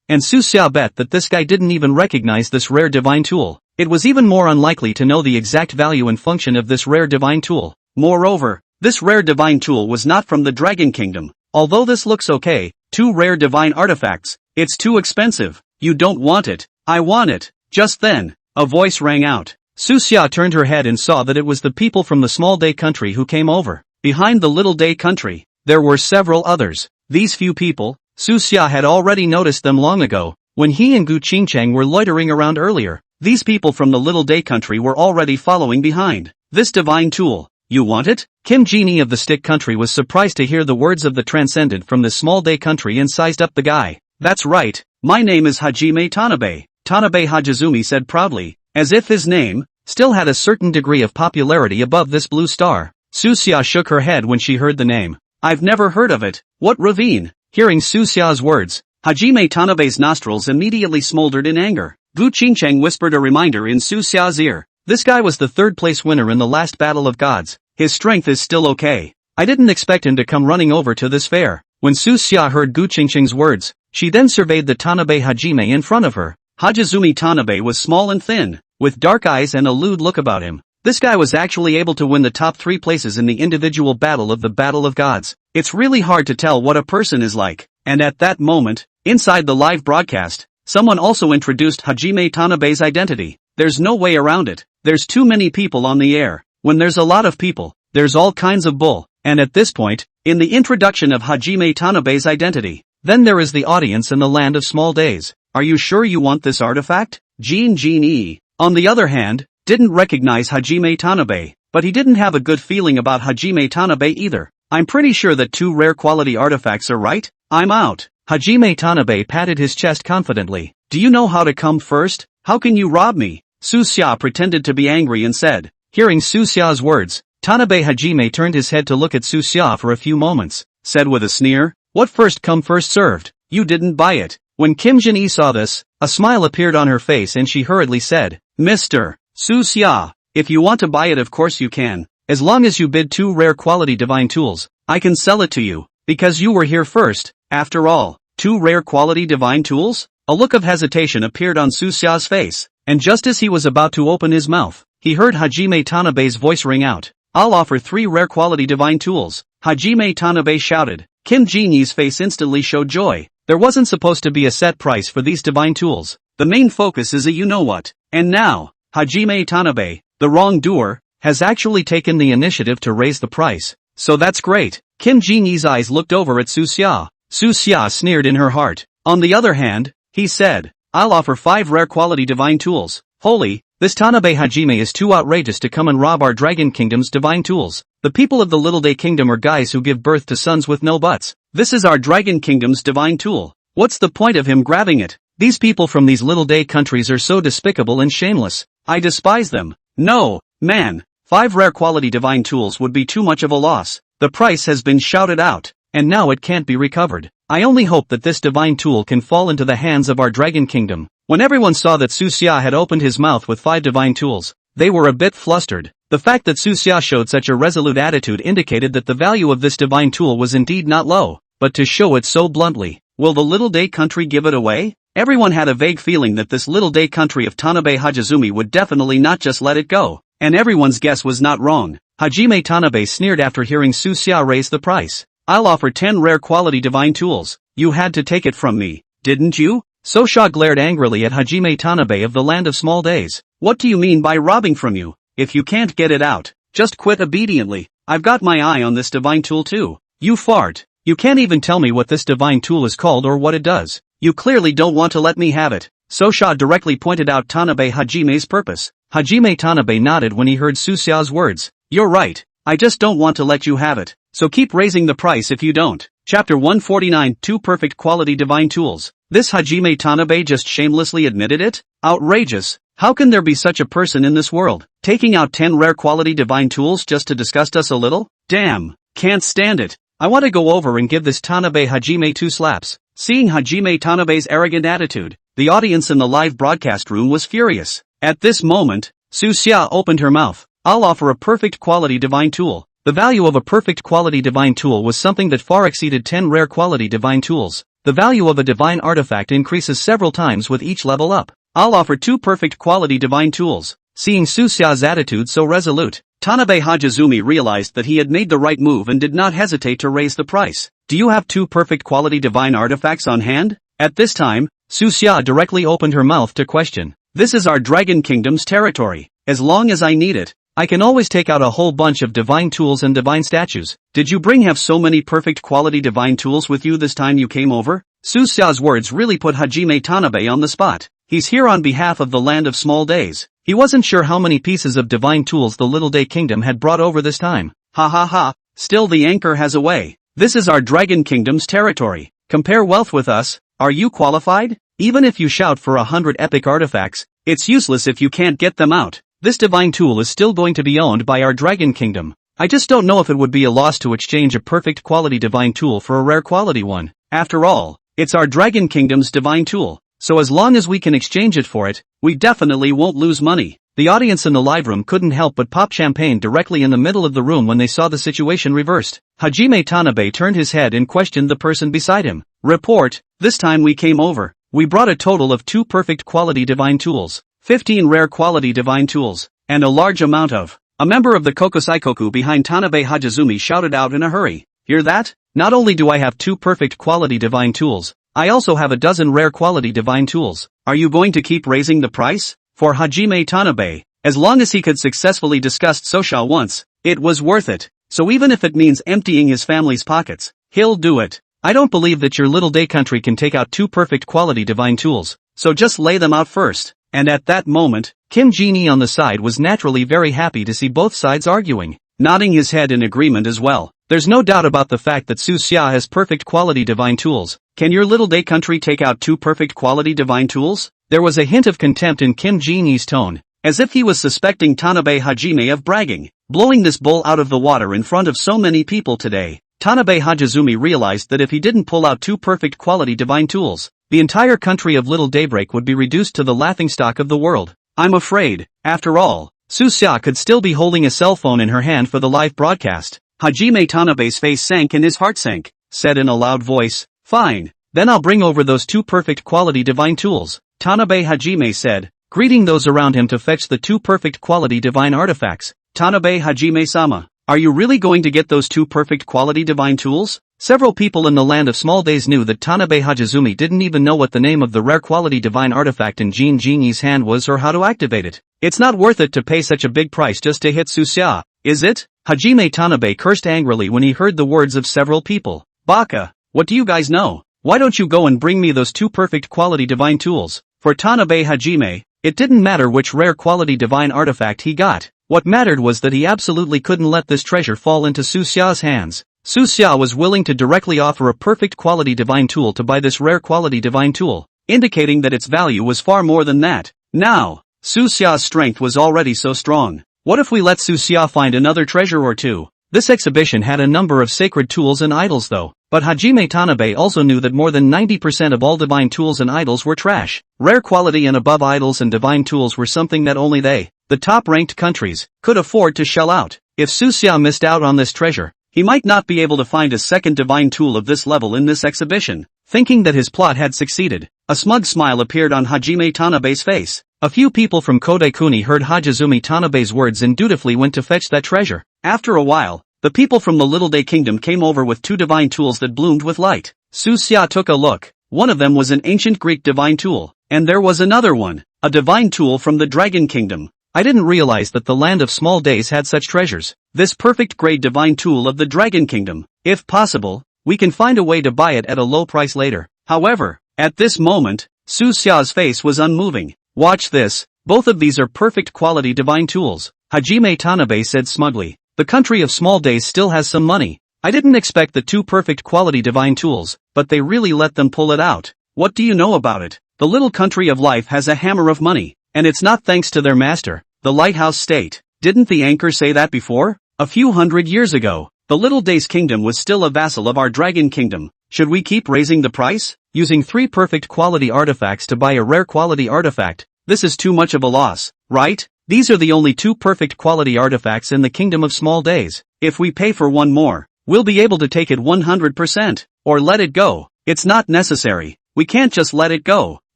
and Su Xia bet that this guy didn't even recognize this rare divine tool. It was even more unlikely to know the exact value and function of this rare divine tool. Moreover, This rare divine tool was not from the Dragon Kingdom. Although this looks okay, 2 rare divine artifacts, it's too expensive. You don't want it. I want it. Just then, a voice rang out. Suxia turned her head and saw that it was the people from the small day country who came over. Behind the little day country, there were several others. These few people, Suxia had already noticed them long ago, when he and Gu Qingcheng were loitering around earlier. These people from the little day country were already following behind. This divine tool, you want it? Kim Genie of the stick country was surprised to hear the words of the transcendent from this small day country and sized up the guy. That's right, my name is Hajime Tanabe, Tanabe Hajizumi said proudly, as if his name still had a certain degree of popularity above this blue star. Suxia shook her head when she heard the name. I've never heard of it. What ravine? Hearing Suxia's words, Hajime Tanabe's nostrils immediately smoldered in anger. Gu Qingcheng whispered a reminder in Suxia's ear. This guy was the 3rd place winner in the last battle of gods. His strength is still okay. I didn't expect him to come running over to this fair. When Suxia heard Gu Qingcheng's words, she then surveyed the Tanabe Hajime in front of her. Hajizumi Tanabe was small and thin, with dark eyes and a lewd look about him. This guy was actually able to win the top 3 places in the individual battle of the Battle of Gods. It's really hard to tell what a person is like. And at that moment, inside the live broadcast, someone also introduced Hajime Tanabe's identity. There's no way around it. There's too many people on the air. When there's a lot of people, there's all kinds of bull. And at this point, in the introduction of Hajime Tanabe's identity, then there is the audience in the land of small days. Are you sure you want this artifact? Genie, on the other hand, didn't recognize Hajime Tanabe, but he didn't have a good feeling about Hajime Tanabe either. I'm pretty sure that 2 rare quality artifacts are right. I'm out. Hajime Tanabe patted his chest confidently. Do you know how to come first? How can you rob me? Suxia pretended to be angry and said. Hearing Suxia's words, Tanabe Hajime turned his head to look at Suxia for a few moments, said with a sneer, what first come first served? You didn't buy it. When Kim Jin-ee saw this, a smile appeared on her face and she hurriedly said, Mr. Suxia, if you want to buy it of course you can. As long as you bid 2 rare quality divine tools, I can sell it to you, because you were here first. After all, 2 rare quality divine tools? A look of hesitation appeared on Suxia's face, and just as he was about to open his mouth, he heard Hajime Tanabe's voice ring out. I'll offer 3 rare quality divine tools. Hajime Tanabe shouted. Kim Genie's face instantly showed joy. There wasn't supposed to be a set price for these divine tools. The main focus is a you-know-what. And now, Hajime Tanabe, the wrongdoer, has actually taken the initiative to raise the price. So that's great. Kim Genie's eyes looked over at Suxia. Suxia sneered in her heart. On the other hand, he said, I'll offer 5 rare quality divine tools. Holy, this Tanabe Hajime is too outrageous to come and rob our Dragon Kingdom's divine tools. The people of the Little Day Kingdom are guys who give birth to sons with no butts. This is our Dragon Kingdom's divine tool. What's the point of him grabbing it? These people from these Little Day countries are so despicable and shameless. I despise them. No, man, 5 rare quality divine tools would be too much of a loss. The price has been shouted out, and now it can't be recovered. I only hope that this divine tool can fall into the hands of our Dragon Kingdom. When everyone saw that Suxia had opened his mouth with 5 divine tools, they were a bit flustered. The fact that Suxia showed such a resolute attitude indicated that the value of this divine tool was indeed not low, but to show it so bluntly, will the Little Day country give it away? Everyone had a vague feeling that this Little Day country of Tanabe Hajizumi would definitely not just let it go, and everyone's guess was not wrong. Hajime Tanabe sneered after hearing Suxia raise the price. I'll offer 10 rare quality divine tools. You had to take it from me, didn't you? Suxia glared angrily at Hajime Tanabe of the Land of Small Days. What do you mean by robbing from you? If you can't get it out, just quit obediently. I've got my eye on this divine tool too. You fart. You can't even tell me what this divine tool is called or what it does. You clearly don't want to let me have it. Suxia directly pointed out Tanabe Hajime's purpose. Hajime Tanabe nodded when he heard Suxia's words. You're right. I just don't want to let you have it. So keep raising the price if you don't. Chapter 149 2 Perfect Quality Divine Tools. This Hajime Tanabe just shamelessly admitted it? Outrageous. How can there be such a person in this world? Taking out 10 rare quality divine tools just to disgust us a little? Damn. Can't stand it. I want to go over and give this Tanabe Hajime 2 slaps. Seeing Hajime Tanabe's arrogant attitude, the audience in the live broadcast room was furious. At this moment, Suxia opened her mouth. I'll offer a perfect quality divine tool. The value of a perfect quality divine tool was something that far exceeded 10 rare quality divine tools. The value of a divine artifact increases several times with each level up. I'll offer 2 perfect quality divine tools. Seeing Susia's attitude so resolute, Tanabe Hajizumi realized that he had made the right move and did not hesitate to raise the price. Do you have 2 perfect quality divine artifacts on hand? At this time, Susia directly opened her mouth to question. This is our Dragon Kingdom's territory. As long as I need it, I can always take out a whole bunch of divine tools and divine statues. Did you have so many perfect quality divine tools with you this time you came over? Susia's words really put Hajime Tanabe on the spot. He's here on behalf of the land of small days. He wasn't sure how many pieces of divine tools the Little Day Kingdom had brought over this time. Ha ha ha, still the anchor has a way. This is our Dragon Kingdom's territory. Compare wealth with us. Are you qualified? Even if you shout for 100 epic artifacts, it's useless if you can't get them out. This divine tool is still going to be owned by our Dragon Kingdom. I just don't know if it would be a loss to exchange a perfect quality divine tool for a rare quality one. After all, it's our Dragon Kingdom's divine tool, so as long as we can exchange it for it, we definitely won't lose money. The audience in the live room couldn't help but pop champagne directly in the middle of the room when they saw the situation reversed. Hajime Tanabe turned his head and questioned the person beside him. Report, this time we came over. We brought a total of 2 perfect quality divine tools, 15 rare quality divine tools, and a large amount of. A member of the Kokusaikoku behind Tanabe Hajizumi shouted out in a hurry. Hear that? Not only do I have 2 perfect quality divine tools, I also have a dozen rare quality divine tools. Are you going to keep raising the price? For Hajime Tanabe, as long as he could successfully disgust Sosha once, it was worth it. So even if it means emptying his family's pockets, he'll do it. I don't believe that your Little Day country can take out 2 perfect quality divine tools, so just lay them out first. And at that moment, Kim Genie on the side was naturally very happy to see both sides arguing, nodding his head in agreement as well. There's no doubt about the fact that Susia has perfect quality divine tools. Can your Little Day country take out 2 perfect quality divine tools? There was a hint of contempt in Kim Genie's tone, as if he was suspecting Tanabe Hajime of bragging, blowing this bull out of the water in front of so many people today. Tanabe Hajizumi realized that if he didn't pull out 2 perfect quality divine tools, the entire country of Little Daybreak would be reduced to the laughingstock of the world. I'm afraid, after all, Susia could still be holding a cell phone in her hand for the live broadcast. Hajime Tanabe's face sank and his heart sank, said in a loud voice, fine, then I'll bring over those 2 perfect quality divine tools. Tanabe Hajime said, greeting those around him to fetch the 2 perfect quality divine artifacts. Tanabe Hajime-sama, are you really going to get those 2 perfect quality divine tools? Several people in the land of small days knew that Tanabe Hajizumi didn't even know what the name of the rare quality divine artifact in Jin Genie's hand was or how to activate it. It's not worth it to pay such a big price just to hit Susia, is it? Hajime Tanabe cursed angrily when he heard the words of several people. Baka, what do you guys know? Why don't you go and bring me those 2 perfect quality divine tools? For Tanabe Hajime, it didn't matter which rare quality divine artifact he got. What mattered was that he absolutely couldn't let this treasure fall into Susia's hands. Susia was willing to directly offer a perfect quality divine tool to buy this rare quality divine tool, indicating that its value was far more than that. Now, Susia's strength was already so strong. What if we let Susia find another treasure or 2? This exhibition had a number of sacred tools and idols though, but Hajime Tanabe also knew that more than 90% of all divine tools and idols were trash. Rare quality and above idols and divine tools were something that only they, the top-ranked countries, could afford to shell out. If Susia missed out on this treasure, he might not be able to find a second divine tool of this level in this exhibition. Thinking that his plot had succeeded, a smug smile appeared on Hajime Tanabe's face. A few people from Kodai-kuni heard Hajizumi Tanabe's words and dutifully went to fetch that treasure. After a while, the people from the Little Day Kingdom came over with 2 divine tools that bloomed with light. Susia took a look. One of them was an ancient Greek divine tool, and there was another one, a divine tool from the Dragon Kingdom. I didn't realize that the land of small days had such treasures. This perfect grade divine tool of the Dragon Kingdom. If possible, we can find a way to buy it at a low price later. However, at this moment, Susia's face was unmoving. Watch this, both of these are perfect quality divine tools, Hajime Tanabe said smugly. The country of small days still has some money. I didn't expect the 2 perfect quality divine tools, but they really let them pull it out. What do you know about it? The little country of life has a hammer of money, and it's not thanks to their master, the lighthouse state. Didn't the anchor say that before? A few hundred years ago, the Little Days Kingdom was still a vassal of our Dragon Kingdom. Should we keep raising the price? Using 3 perfect quality artifacts to buy a rare quality artifact, this is too much of a loss, right? These are the only 2 perfect quality artifacts in the Kingdom of Small Days. If we pay for one more, we'll be able to take it 100%, or let it go. It's not necessary. We can't just let it go.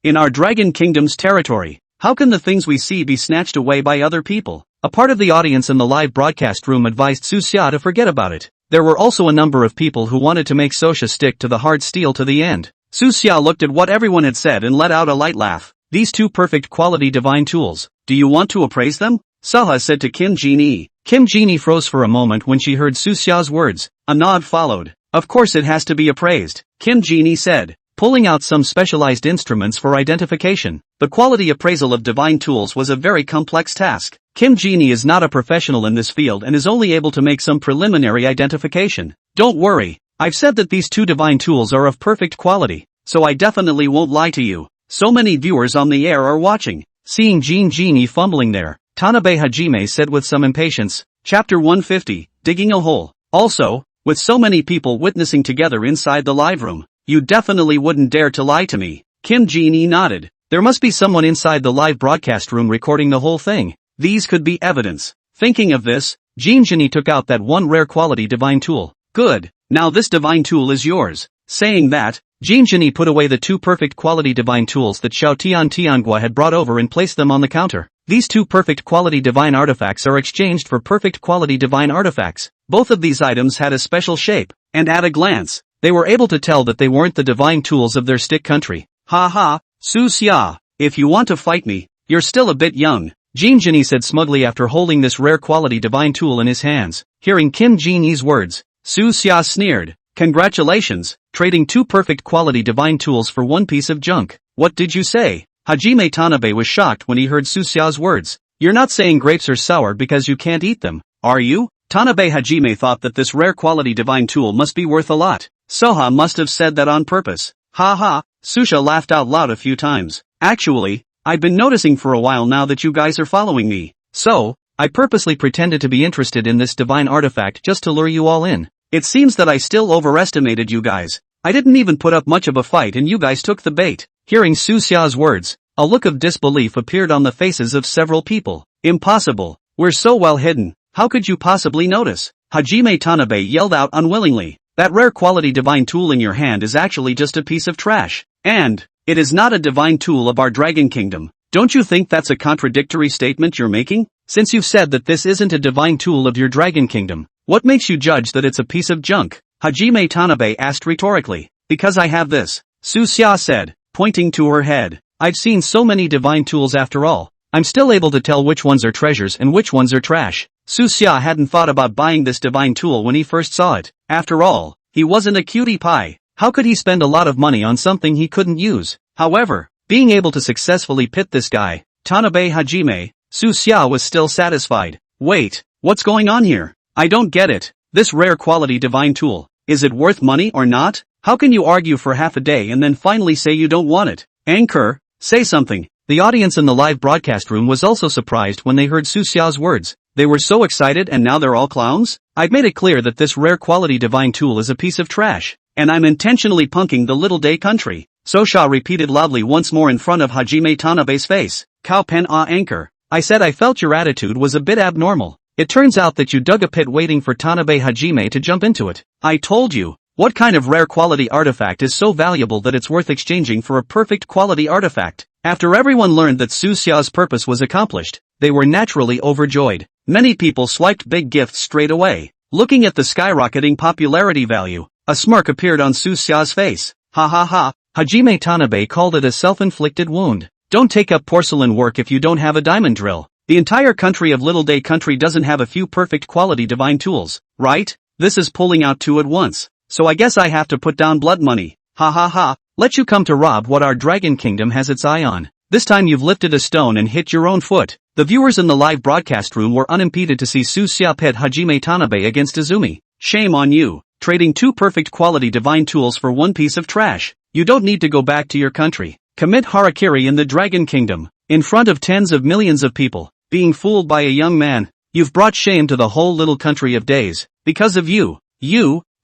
In our Dragon Kingdom's territory, How can the things we see be snatched away by other people? A part of the audience in the live broadcast room advised Suxia to forget about it. There were also a number of people who wanted to make Sosha stick to the hard steel to the end. Suxia looked at what everyone had said and let out a light laugh. These two perfect quality divine tools, do you want to appraise them? Saha said to Kim Jin-ee. Kim Jin-ee froze for a moment when she heard Suxia's words. A nod followed. Of course it has to be appraised, Kim Jin-ee said, pulling out some specialized instruments for identification. The quality appraisal of divine tools was a very complex task. Kim Jin-ee is not a professional in this field and is only able to make some preliminary identification. Don't worry, I've said that these two divine tools are of perfect quality, so I definitely won't lie to you. So many viewers on the air are watching. Seeing Jin-ee fumbling there, Tanabe Hajime said with some impatience, Chapter 150, Digging a Hole. Also, with so many people witnessing together inside the live room, you definitely wouldn't dare to lie to me. Kim Jin-ee nodded. There must be someone inside the live broadcast room recording the whole thing. These could be evidence. Thinking of this, Jin-ee took out that one rare quality divine tool. Good, now this divine tool is yours. Saying that, Jin-ee put away the two perfect quality divine tools that Xiao Tianguo had brought over and placed them on the counter. These two perfect quality divine artifacts are exchanged for perfect quality divine artifacts. Both of these items had a special shape, and at a glance, they were able to tell that they weren't the divine tools of their stick country. Ha ha, Suxia, if you want to fight me, you're still a bit young, Jin-ee said smugly after holding this rare quality divine tool in his hands. Hearing Kim Jin-ee's words, Suxia sneered. Congratulations, trading two perfect quality divine tools for one piece of junk. What did you say? Hajime Tanabe was shocked when he heard Suxia's words. You're not saying grapes are sour because you can't eat them, are you? Tanabe Hajime thought that this rare quality divine tool must be worth a lot. Soha must have said that on purpose. Ha ha, Susha laughed out loud a few times. Actually, I've been noticing for a while now that you guys are following me. So, I purposely pretended to be interested in this divine artifact just to lure you all in. It seems that I still overestimated you guys. I didn't even put up much of a fight and you guys took the bait. Hearing Suxia's words, a look of disbelief appeared on the faces of several people. Impossible. We're so well hidden. How could you possibly notice? Hajime Tanabe yelled out unwillingly. That rare quality divine tool in your hand is actually just a piece of trash. And, it is not a divine tool of our Dragon Kingdom. Don't you think that's a contradictory statement you're making? Since you've said that this isn't a divine tool of your Dragon Kingdom, what makes you judge that it's a piece of junk? Hajime Tanabe asked rhetorically. Because I have this, Suxia said, pointing to her head. I've seen so many divine tools after all. I'm still able to tell which ones are treasures and which ones are trash. Suxia hadn't thought about buying this divine tool when he first saw it. After all, he wasn't a cutie pie. How could he spend a lot of money on something he couldn't use? However, being able to successfully pit this guy, Tanabe Hajime, Suxia was still satisfied. Wait, what's going on here? I don't get it. This rare quality divine tool, is it worth money or not? How can you argue for half a day and then finally say you don't want it? Anchor, say something. The audience in the live broadcast room was also surprised when they heard Suxia's words. They were so excited and now they're all clowns? I've made it clear that this rare quality divine tool is a piece of trash, and I'm intentionally punking the little day country. Sosha repeated loudly once more in front of Hajime Tanabe's face. Cow pen anchor. I said I felt your attitude was a bit abnormal. It turns out that you dug a pit waiting for Tanabe Hajime to jump into it. I told you. What kind of rare quality artifact is so valuable that it's worth exchanging for a perfect quality artifact? After everyone learned that Suxia's purpose was accomplished, they were naturally overjoyed. Many people swiped big gifts straight away. Looking at the skyrocketing popularity value, a smirk appeared on Suxia's face. Ha ha ha, Hajime Tanabe called it a self-inflicted wound. Don't take up porcelain work if you don't have a diamond drill. The entire country of Little Day Country doesn't have a few perfect quality divine tools, right? This is pulling out two at once. So I guess I have to put down blood money. Ha ha ha, let you come to rob what our Dragon Kingdom has its eye on. This time you've lifted a stone and hit your own foot. The viewers in the live broadcast room were unimpeded to see Suxia pit Hajime Tanabe against Izumi. Shame on you, trading two perfect quality divine tools for one piece of trash. You don't need to go back to your country. Commit harakiri in the Dragon Kingdom, in front of tens of millions of people, being fooled by a young man. You've brought shame to the whole little country of days. Because of you.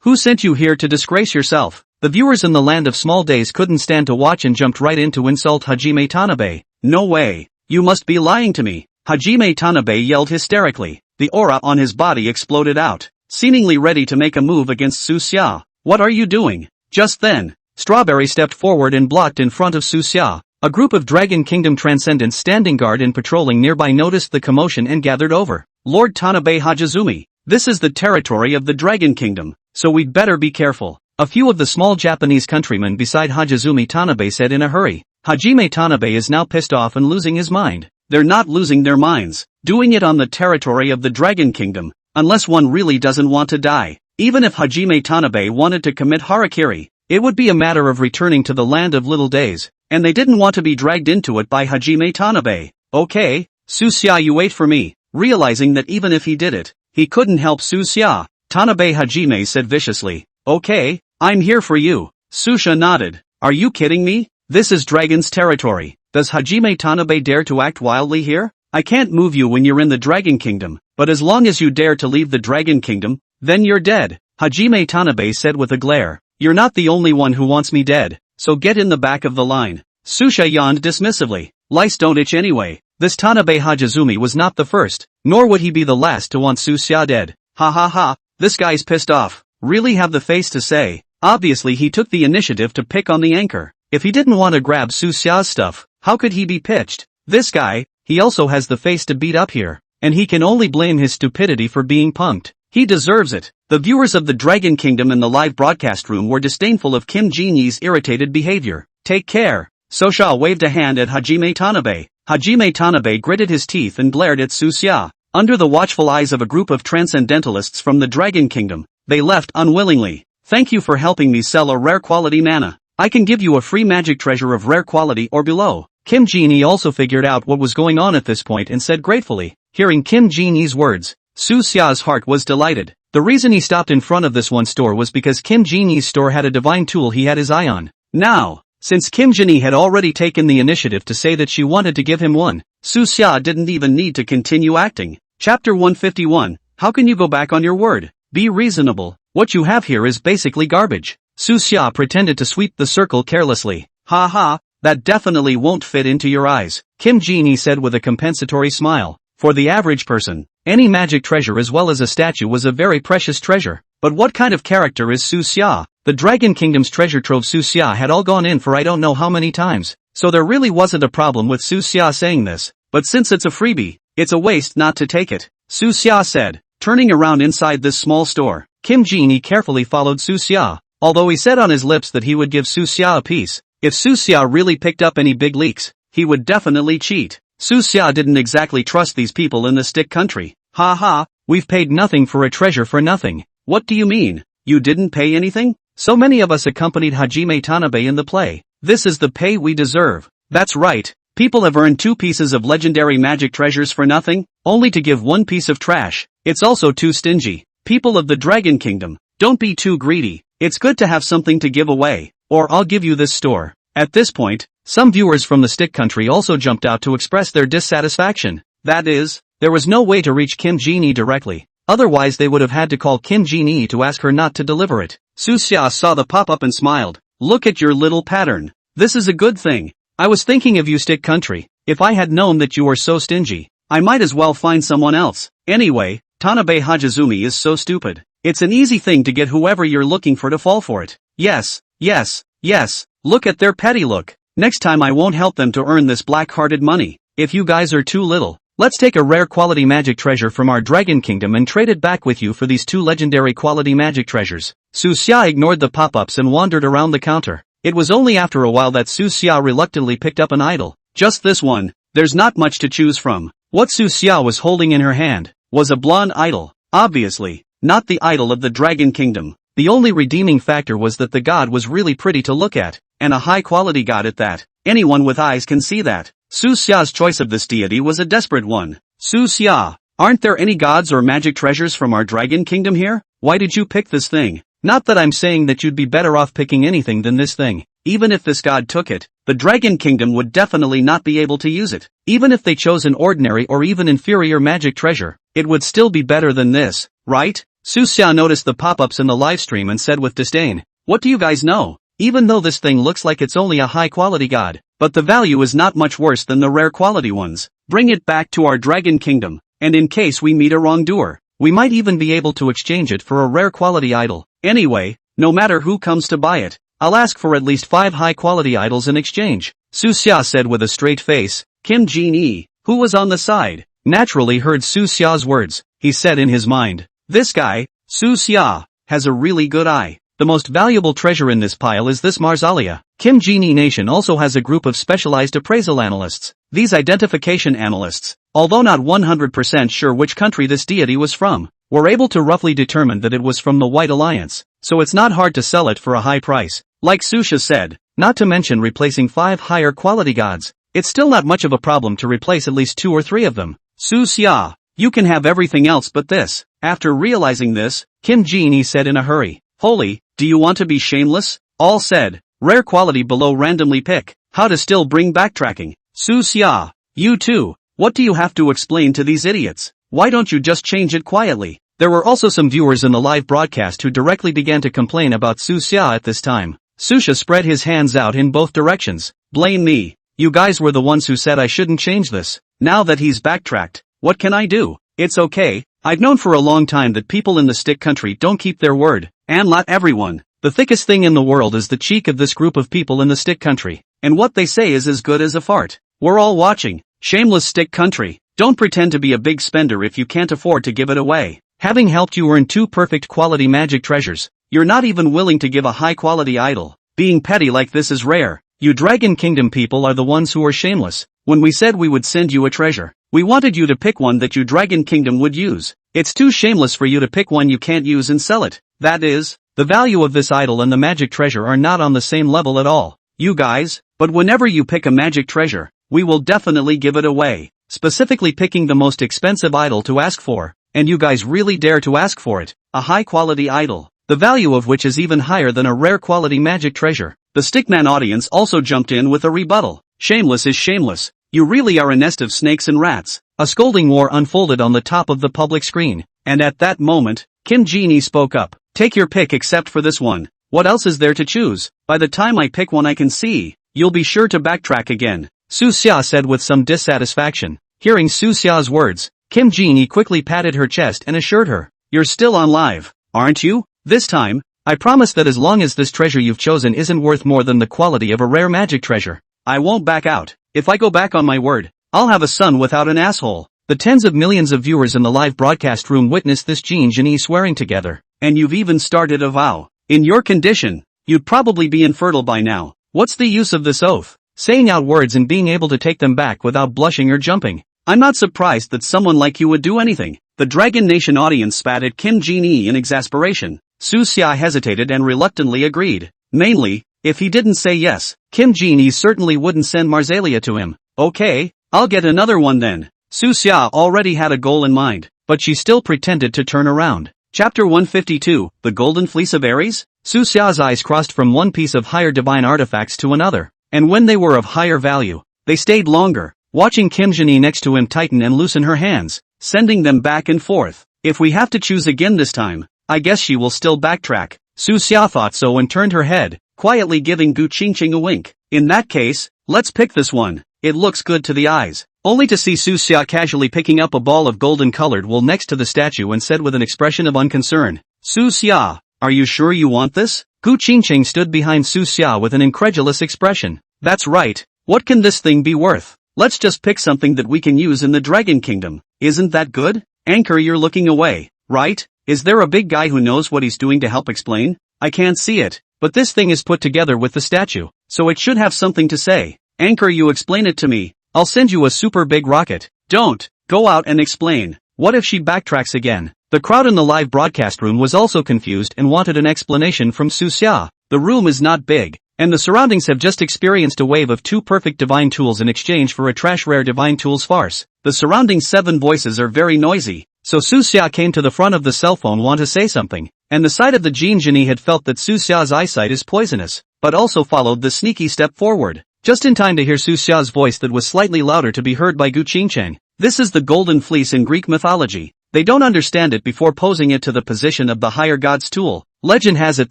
Who sent you here to disgrace yourself? The viewers in the land of small days couldn't stand to watch and jumped right in to insult Hajime Tanabe. No way. You must be lying to me. Hajime Tanabe yelled hysterically. The aura on his body exploded out, seemingly ready to make a move against Suxia. What are you doing? Just then, Strawberry stepped forward and blocked in front of Suxia. A group of Dragon Kingdom transcendents standing guard and patrolling nearby noticed the commotion and gathered over. Lord Tanabe Hajizumi, this is the territory of the Dragon Kingdom, so we'd better be careful. A few of the small Japanese countrymen beside Hajizumi Tanabe said in a hurry. Hajime Tanabe is now pissed off and losing his mind. They're not losing their minds. Doing it on the territory of the Dragon Kingdom, unless one really doesn't want to die. Even if Hajime Tanabe wanted to commit harakiri, it would be a matter of returning to the land of little days, and they didn't want to be dragged into it by Hajime Tanabe. Okay, Susia, you wait for me. Realizing that even if he did it, he couldn't help Susia, Tanabe Hajime said viciously. Okay, I'm here for you. Susha nodded. Are you kidding me? This is Dragon's territory. Does Hajime Tanabe dare to act wildly here? I can't move you when you're in the Dragon Kingdom, but as long as you dare to leave the Dragon Kingdom, then you're dead, Hajime Tanabe said with a glare. You're not the only one who wants me dead, so get in the back of the line. Susha yawned dismissively. Lice don't itch anyway. This Tanabe Hajizumi was not the first, nor would he be the last to want Susia dead. Ha ha ha, this guy's pissed off. Really have the face to say. Obviously he took the initiative to pick on the anchor. If he didn't want to grab Susia's stuff, how could he be pitched? This guy, he also has the face to beat up here, and he can only blame his stupidity for being punked. He deserves it. The viewers of the Dragon Kingdom in the live broadcast room were disdainful of Kim Jin-yee's irritated behavior. Take care. Sosha waved a hand at Hajime Tanabe. Hajime Tanabe gritted his teeth and glared at Susia. Under the watchful eyes of a group of transcendentalists from the Dragon Kingdom, they left unwillingly. Thank you for helping me sell a rare quality mana. I can give you a free magic treasure of rare quality or below. Kim Jin-yee also figured out what was going on at this point and said gratefully. Hearing Kim Jin-yee's words, Susia's heart was delighted. The reason he stopped in front of this one store was because Kim Jin-yee's store had a divine tool he had his eye on. Now, since Kim Jin-yee had already taken the initiative to say that she wanted to give him one, Susia didn't even need to continue acting. Chapter 151, How can you go back on your word? Be reasonable. What you have here is basically garbage. Susia pretended to sweep the circle carelessly. Ha ha, that definitely won't fit into your eyes, Kim Jin-yee said with a compensatory smile. For the average person, any magic treasure as well as a statue was a very precious treasure. But what kind of character is Susia? The Dragon Kingdom's treasure trove Susia had all gone in for I don't know how many times, so there really wasn't a problem with Susia saying this. But since it's a freebie, it's a waste not to take it, Susia said. Turning around inside this small store, Kim Jin-yee carefully followed Susia. Although he said on his lips that he would give Susia a piece, if Susia really picked up any big leaks, he would definitely cheat. Susia didn't exactly trust these people in the stick country. Ha ha, we've paid nothing for a treasure for nothing. What do you mean? You didn't pay anything? So many of us accompanied Hajime Tanabe in the play. This is the pay we deserve. That's right. People have earned 2 pieces of legendary magic treasures for nothing, only to give 1 piece of trash. It's also too stingy. People of the Dragon Kingdom, don't be too greedy. It's good to have something to give away, or I'll give you this store. At this point, some viewers from the stick country also jumped out to express their dissatisfaction. That is, there was no way to reach Kim Jin-yee directly. Otherwise they would have had to call Kim Jin-yee to ask her not to deliver it. Susia saw the pop-up and smiled. Look at your little pattern. This is a good thing. I was thinking of you, stick country. If I had known that you were so stingy, I might as well find someone else. Anyway, Tanabe Hajizumi is so stupid. It's an easy thing to get whoever you're looking for to fall for it. Yes, yes, yes. Look at their petty look. Next time I won't help them to earn this black-hearted money. If you guys are too little, let's take a rare quality magic treasure from our Dragon Kingdom and trade it back with you for these 2 legendary quality magic treasures. Susia ignored the pop-ups and wandered around the counter. It was only after a while that Susia reluctantly picked up an idol. Just this one. There's not much to choose from. What Susia was holding in her hand was a blonde idol. Obviously, not the idol of the Dragon Kingdom. The only redeeming factor was that the god was really pretty to look at, and a high-quality god at that. Anyone with eyes can see that. Susia's choice of this deity was a desperate one. Susia, aren't there any gods or magic treasures from our Dragon Kingdom here? Why did you pick this thing? Not that I'm saying that you'd be better off picking anything than this thing. Even if this god took it, the Dragon Kingdom would definitely not be able to use it. Even if they chose an ordinary or even inferior magic treasure, it would still be better than this, right? Susia noticed the pop-ups in the livestream and said with disdain, what do you guys know? Even though this thing looks like it's only a high-quality god, but the value is not much worse than the rare quality ones. Bring it back to our Dragon Kingdom, and in case we meet a wrongdoer, we might even be able to exchange it for a rare quality idol. Anyway, no matter who comes to buy it, I'll ask for at least 5 high-quality idols in exchange. Su Xia said with a straight face. Kim Jin-ee, who was on the side, naturally heard Su Xia's words. He said in his mind, this guy, Su Xia, has a really good eye. The most valuable treasure in this pile is this mausoleum. Kim Jin-ee Nation also has a group of specialized appraisal analysts. These identification analysts, although not 100% sure which country this deity was from, were able to roughly determine that it was from the White Alliance, so it's not hard to sell it for a high price. Like Su Xia said, not to mention replacing 5 higher quality gods, it's still not much of a problem to replace at least 2 or 3 of them. Su Xia, you can have everything else but this. After realizing this, Kim Jin-ee said in a hurry, holy, do you want to be shameless? All said, rare quality below randomly pick, how to still bring backtracking. Su Xia, you too, what do you have to explain to these idiots? Why don't you just change it quietly? There were also some viewers in the live broadcast who directly began to complain about Su Xia at this time. Su Xia spread his hands out in both directions. Blame me. You guys were the ones who said I shouldn't change this. Now that he's backtracked, what can I do? It's okay. I've known for a long time that people in the stick country don't keep their word, and not everyone. The thickest thing in the world is the cheek of this group of people in the stick country, and what they say is as good as a fart. We're all watching. Shameless stick country, don't pretend to be a big spender if you can't afford to give it away. Having helped you earn 2 perfect quality magic treasures, you're not even willing to give a high quality idol. Being petty like this is rare. You Dragon Kingdom people are the ones who are shameless. When we said we would send you a treasure, we wanted you to pick one that you Dragon Kingdom would use. It's too shameless for you to pick one you can't use and sell it. That is, the value of this idol and the magic treasure are not on the same level at all. You guys, but whenever you pick a magic treasure, we will definitely give it away. Specifically picking the most expensive idol to ask for, and you guys really dare to ask for it, a high quality idol, the value of which is even higher than a rare quality magic treasure. The Stickman audience also jumped in with a rebuttal. Shameless is shameless. You really are a nest of snakes and rats. A scolding war unfolded on the top of the public screen, and at that moment, Kim Jin-ee spoke up. Take your pick except for this one. What else is there to choose? By the time I pick one I can see, you'll be sure to backtrack again. Su Xia said with some dissatisfaction. Hearing Su Xia's words, Kim Jin-ee quickly patted her chest and assured her, you're still on live, aren't you? This time, I promise that as long as this treasure you've chosen isn't worth more than the quality of a rare magic treasure, I won't back out. If I go back on my word, I'll have a son without an asshole. The tens of millions of viewers in the live broadcast room witnessed this Jin Jin-ee swearing together, and you've even started a vow. In your condition, you'd probably be infertile by now. What's the use of this oath? Saying out words and being able to take them back without blushing or jumping. I'm not surprised that someone like you would do anything. The Dragon Nation audience spat at Kim Jin-ee in exasperation. Su Xia hesitated and reluctantly agreed. Mainly, if he didn't say yes, Kim Jin-ee certainly wouldn't send Marzalia to him. Okay, I'll get another one then. Su Xia already had a goal in mind, but she still pretended to turn around. Chapter 152, The Golden Fleece of Ares? Su Xia's eyes crossed from one piece of higher divine artifacts to another, and when they were of higher value, they stayed longer, watching Kim Jin-ee next to him tighten and loosen her hands, sending them back and forth. If we have to choose again this time, I guess she will still backtrack. Su Xia thought so and turned her head, quietly giving Gu Qingqing a wink. In that case, let's pick this one. It looks good to the eyes. Only to see Su Xia casually picking up a ball of golden colored wool next to the statue and said with an expression of unconcern, Su Xia, are you sure you want this? Gu Qingqing stood behind Su Xia with an incredulous expression. That's right. What can this thing be worth? Let's just pick something that we can use in the Dragon Kingdom. Isn't that good? Anchor, you're looking away, right? Is there a big guy who knows what he's doing to help explain? I can't see it, but this thing is put together with the statue, so it should have something to say. Anchor, you explain it to me. I'll send you a super big rocket. Don't. Go out and explain. What if she backtracks again? The crowd in the live broadcast room was also confused and wanted an explanation from Su Xia. The room is not big, and the surroundings have just experienced a wave of 2 perfect divine tools in exchange for a trash rare divine tools farce. The surrounding 7 voices are very noisy, so Su Xia came to the front of the cell phone want to say something, and the sight of the Jin Jin-ee had felt that Su Xia's eyesight is poisonous, but also followed the sneaky step forward, just in time to hear Su Xia's voice that was slightly louder to be heard by Gu Qingqing. This is the Golden Fleece in Greek mythology. They don't understand it before posing it to the position of the higher god's tool. Legend has it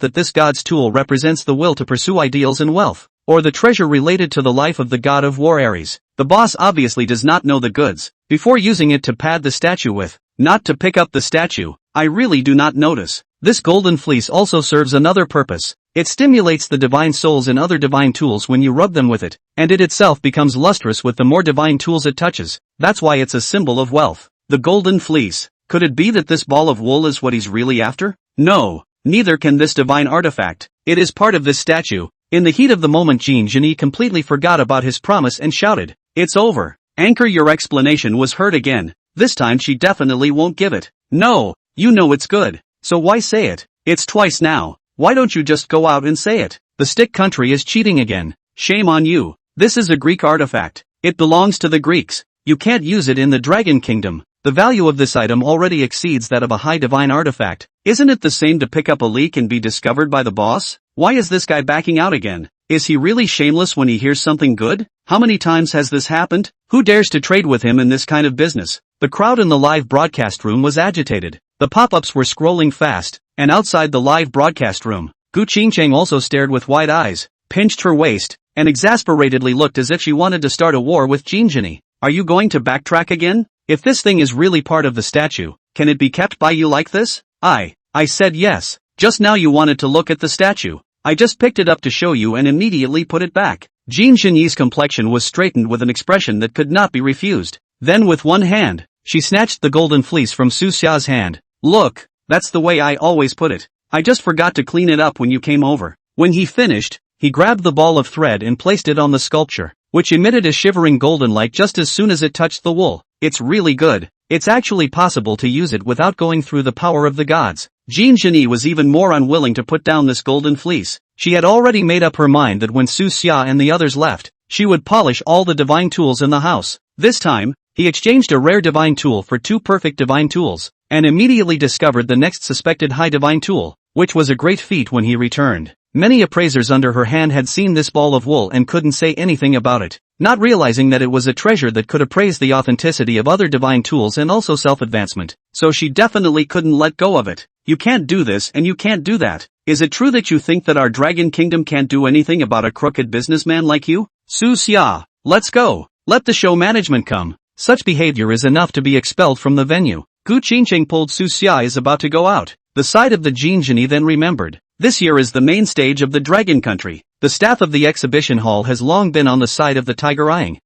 that this god's tool represents the will to pursue ideals and wealth, or the treasure related to the life of the god of war Ares. The boss obviously does not know the goods, before using it to pad the statue with, not to pick up the statue. I really do not notice. This golden fleece also serves another purpose. It stimulates the divine souls in other divine tools when you rub them with it, and it itself becomes lustrous with the more divine tools it touches. That's why it's a symbol of wealth. The golden fleece. Could it be that this ball of wool is what he's really after? No, neither can this divine artifact. It is part of this statue. In the heat of the moment, Jean Genie completely forgot about his promise and shouted, "It's over. Anchor, your explanation was heard again. This time she definitely won't give it." "No, you know it's good. So why say it? It's twice now. Why don't you just go out and say it?" "The stick country is cheating again. Shame on you. This is a Greek artifact. It belongs to the Greeks. You can't use it in the Dragon Kingdom. The value of this item already exceeds that of a high divine artifact. Isn't it the same to pick up a leak and be discovered by the boss? Why is this guy backing out again? Is he really shameless when he hears something good? How many times has this happened? Who dares to trade with him in this kind of business?" The crowd in the live broadcast room was agitated. The pop-ups were scrolling fast, and outside the live broadcast room, Gu Qingcheng also stared with wide eyes, pinched her waist, and exasperatedly looked as if she wanted to start a war with Jean Genie. "Are you going to backtrack again? If this thing is really part of the statue, can it be kept by you like this?" I said yes. Just now you wanted to look at the statue. I just picked it up to show you and immediately put it back." Jean Genie's complexion was straightened with an expression that could not be refused. Then with one hand, she snatched the golden fleece from Su Xia's hand. "Look, that's the way I always put it. I just forgot to clean it up when you came over." When he finished, he grabbed the ball of thread and placed it on the sculpture, which emitted a shivering golden light just as soon as it touched the wool. "It's really good. It's actually possible to use it without going through the power of the gods." Jean Genie was even more unwilling to put down this golden fleece. She had already made up her mind that when Su Xia and the others left, she would polish all the divine tools in the house. This time, he exchanged a rare divine tool for 2 perfect divine tools, and immediately discovered the next suspected high divine tool, which was a great feat when he returned. Many appraisers under her hand had seen this ball of wool and couldn't say anything about it, not realizing that it was a treasure that could appraise the authenticity of other divine tools and also self-advancement. So she definitely couldn't let go of it. "You can't do this and you can't do that. Is it true that you think that our Dragon Kingdom can't do anything about a crooked businessman like you? Su Xia, let's go. Let the show management come." Such behavior is enough to be expelled from the venue. Gu Qingcheng pulled Su Xia is about to go out. The side of the Jean Genie then remembered. This year is the main stage of the Dragon Country. The staff of the exhibition hall has long been on the side of the tiger-eyeing.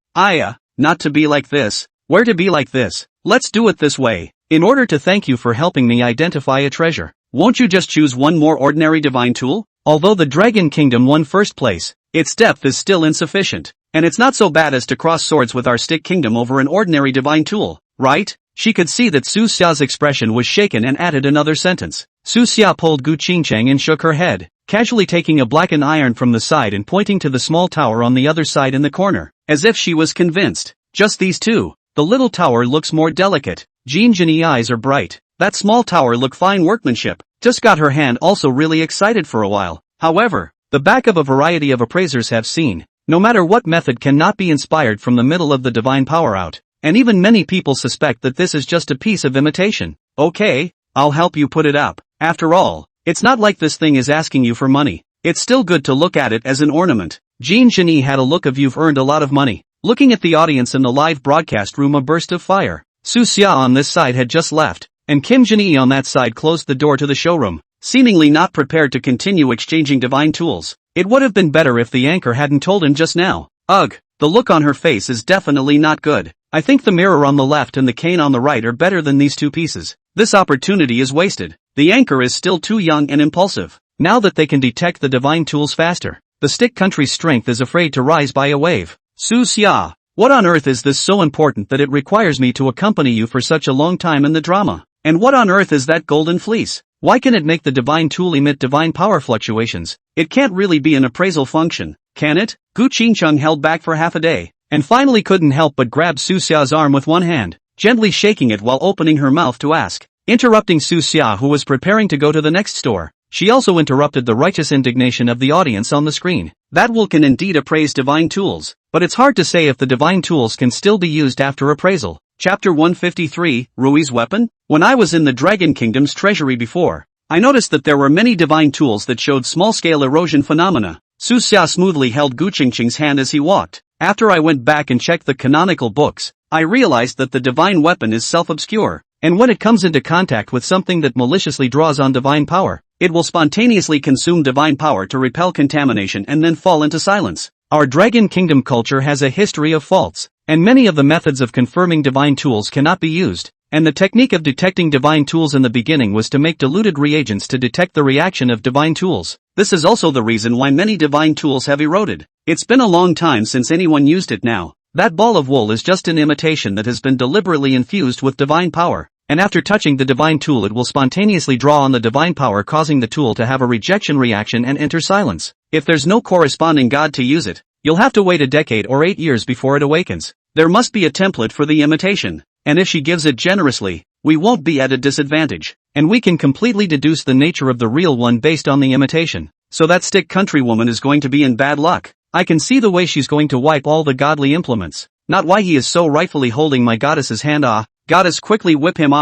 Not to be like this. Where to be like this? Let's do it this way. In order to thank you for helping me identify a treasure, won't you just choose one more ordinary divine tool? Although the Dragon Kingdom won first place, its depth is still insufficient, and it's not so bad as to cross swords with our Stick Kingdom over an ordinary divine tool, right? She could see that Su Xia's expression was shaken and added another sentence. Su Xia pulled Gu Qingcheng and shook her head, casually taking a blackened iron from the side and pointing to the small tower on the other side in the corner, as if she was convinced. "Just these two. The little tower looks more delicate. Jean Genie's eyes are bright. That small tower look fine workmanship." Just got her hand also really excited for a while. However, the back of a variety of appraisers have seen, no matter what method cannot be inspired from the middle of the divine power out. And even many people suspect that this is just a piece of imitation. "Okay, I'll help you put it up. After all, it's not like this thing is asking you for money. It's still good to look at it as an ornament." Jean Genie had a look of "you've earned a lot of money." Looking at the audience in the live broadcast room, a burst of fire. Su Xia on this side had just left, and Kim Genie on that side closed the door to the showroom, seemingly not prepared to continue exchanging divine tools. It would have been better if the anchor hadn't told him just now. Ugh, the look on her face is definitely not good. I think the mirror on the left and the cane on the right are better than these two pieces. This opportunity is wasted. The anchor is still too young and impulsive. Now that they can detect the divine tools faster, the Stick Country's strength is afraid to rise by a wave. "Su Xia, what on earth is this so important that it requires me to accompany you for such a long time in the drama? And what on earth is that golden fleece? Why can it make the divine tool emit divine power fluctuations? It can't really be an appraisal function, can it?" Gu Qingcheng held back for half a day, and finally couldn't help but grab Su Xia's arm with one hand, gently shaking it while opening her mouth to ask, interrupting Su Xia, who was preparing to go to the next store. She also interrupted the righteous indignation of the audience on the screen. "That will can indeed appraise divine tools, but it's hard to say if the divine tools can still be used after appraisal." Chapter 153, Rui's Weapon? When I was in the Dragon Kingdom's treasury before, I noticed that there were many divine tools that showed small-scale erosion phenomena. Su Xia smoothly held Gu Qingcheng's hand as he walked. After I went back and checked the canonical books, I realized that the divine weapon is self-obscure, and when it comes into contact with something that maliciously draws on divine power, it will spontaneously consume divine power to repel contamination and then fall into silence. Our Dragon Kingdom culture has a history of faults, and many of the methods of confirming divine tools cannot be used, and the technique of detecting divine tools in the beginning was to make diluted reagents to detect the reaction of divine tools. This is also the reason why many divine tools have eroded. It's been a long time since anyone used it now. That ball of wool is just an imitation that has been deliberately infused with divine power, and after touching the divine tool it will spontaneously draw on the divine power, causing the tool to have a rejection reaction and enter silence. If there's no corresponding god to use it, you'll have to wait a decade or 8 years before it awakens. There must be a template for the imitation, and if she gives it generously, we won't be at a disadvantage, and we can completely deduce the nature of the real one based on the imitation. So that stick countrywoman is going to be in bad luck. I can see the way she's going to wipe all the godly implements. Not why he is so rightfully holding my goddess's hand. Goddess, quickly whip him.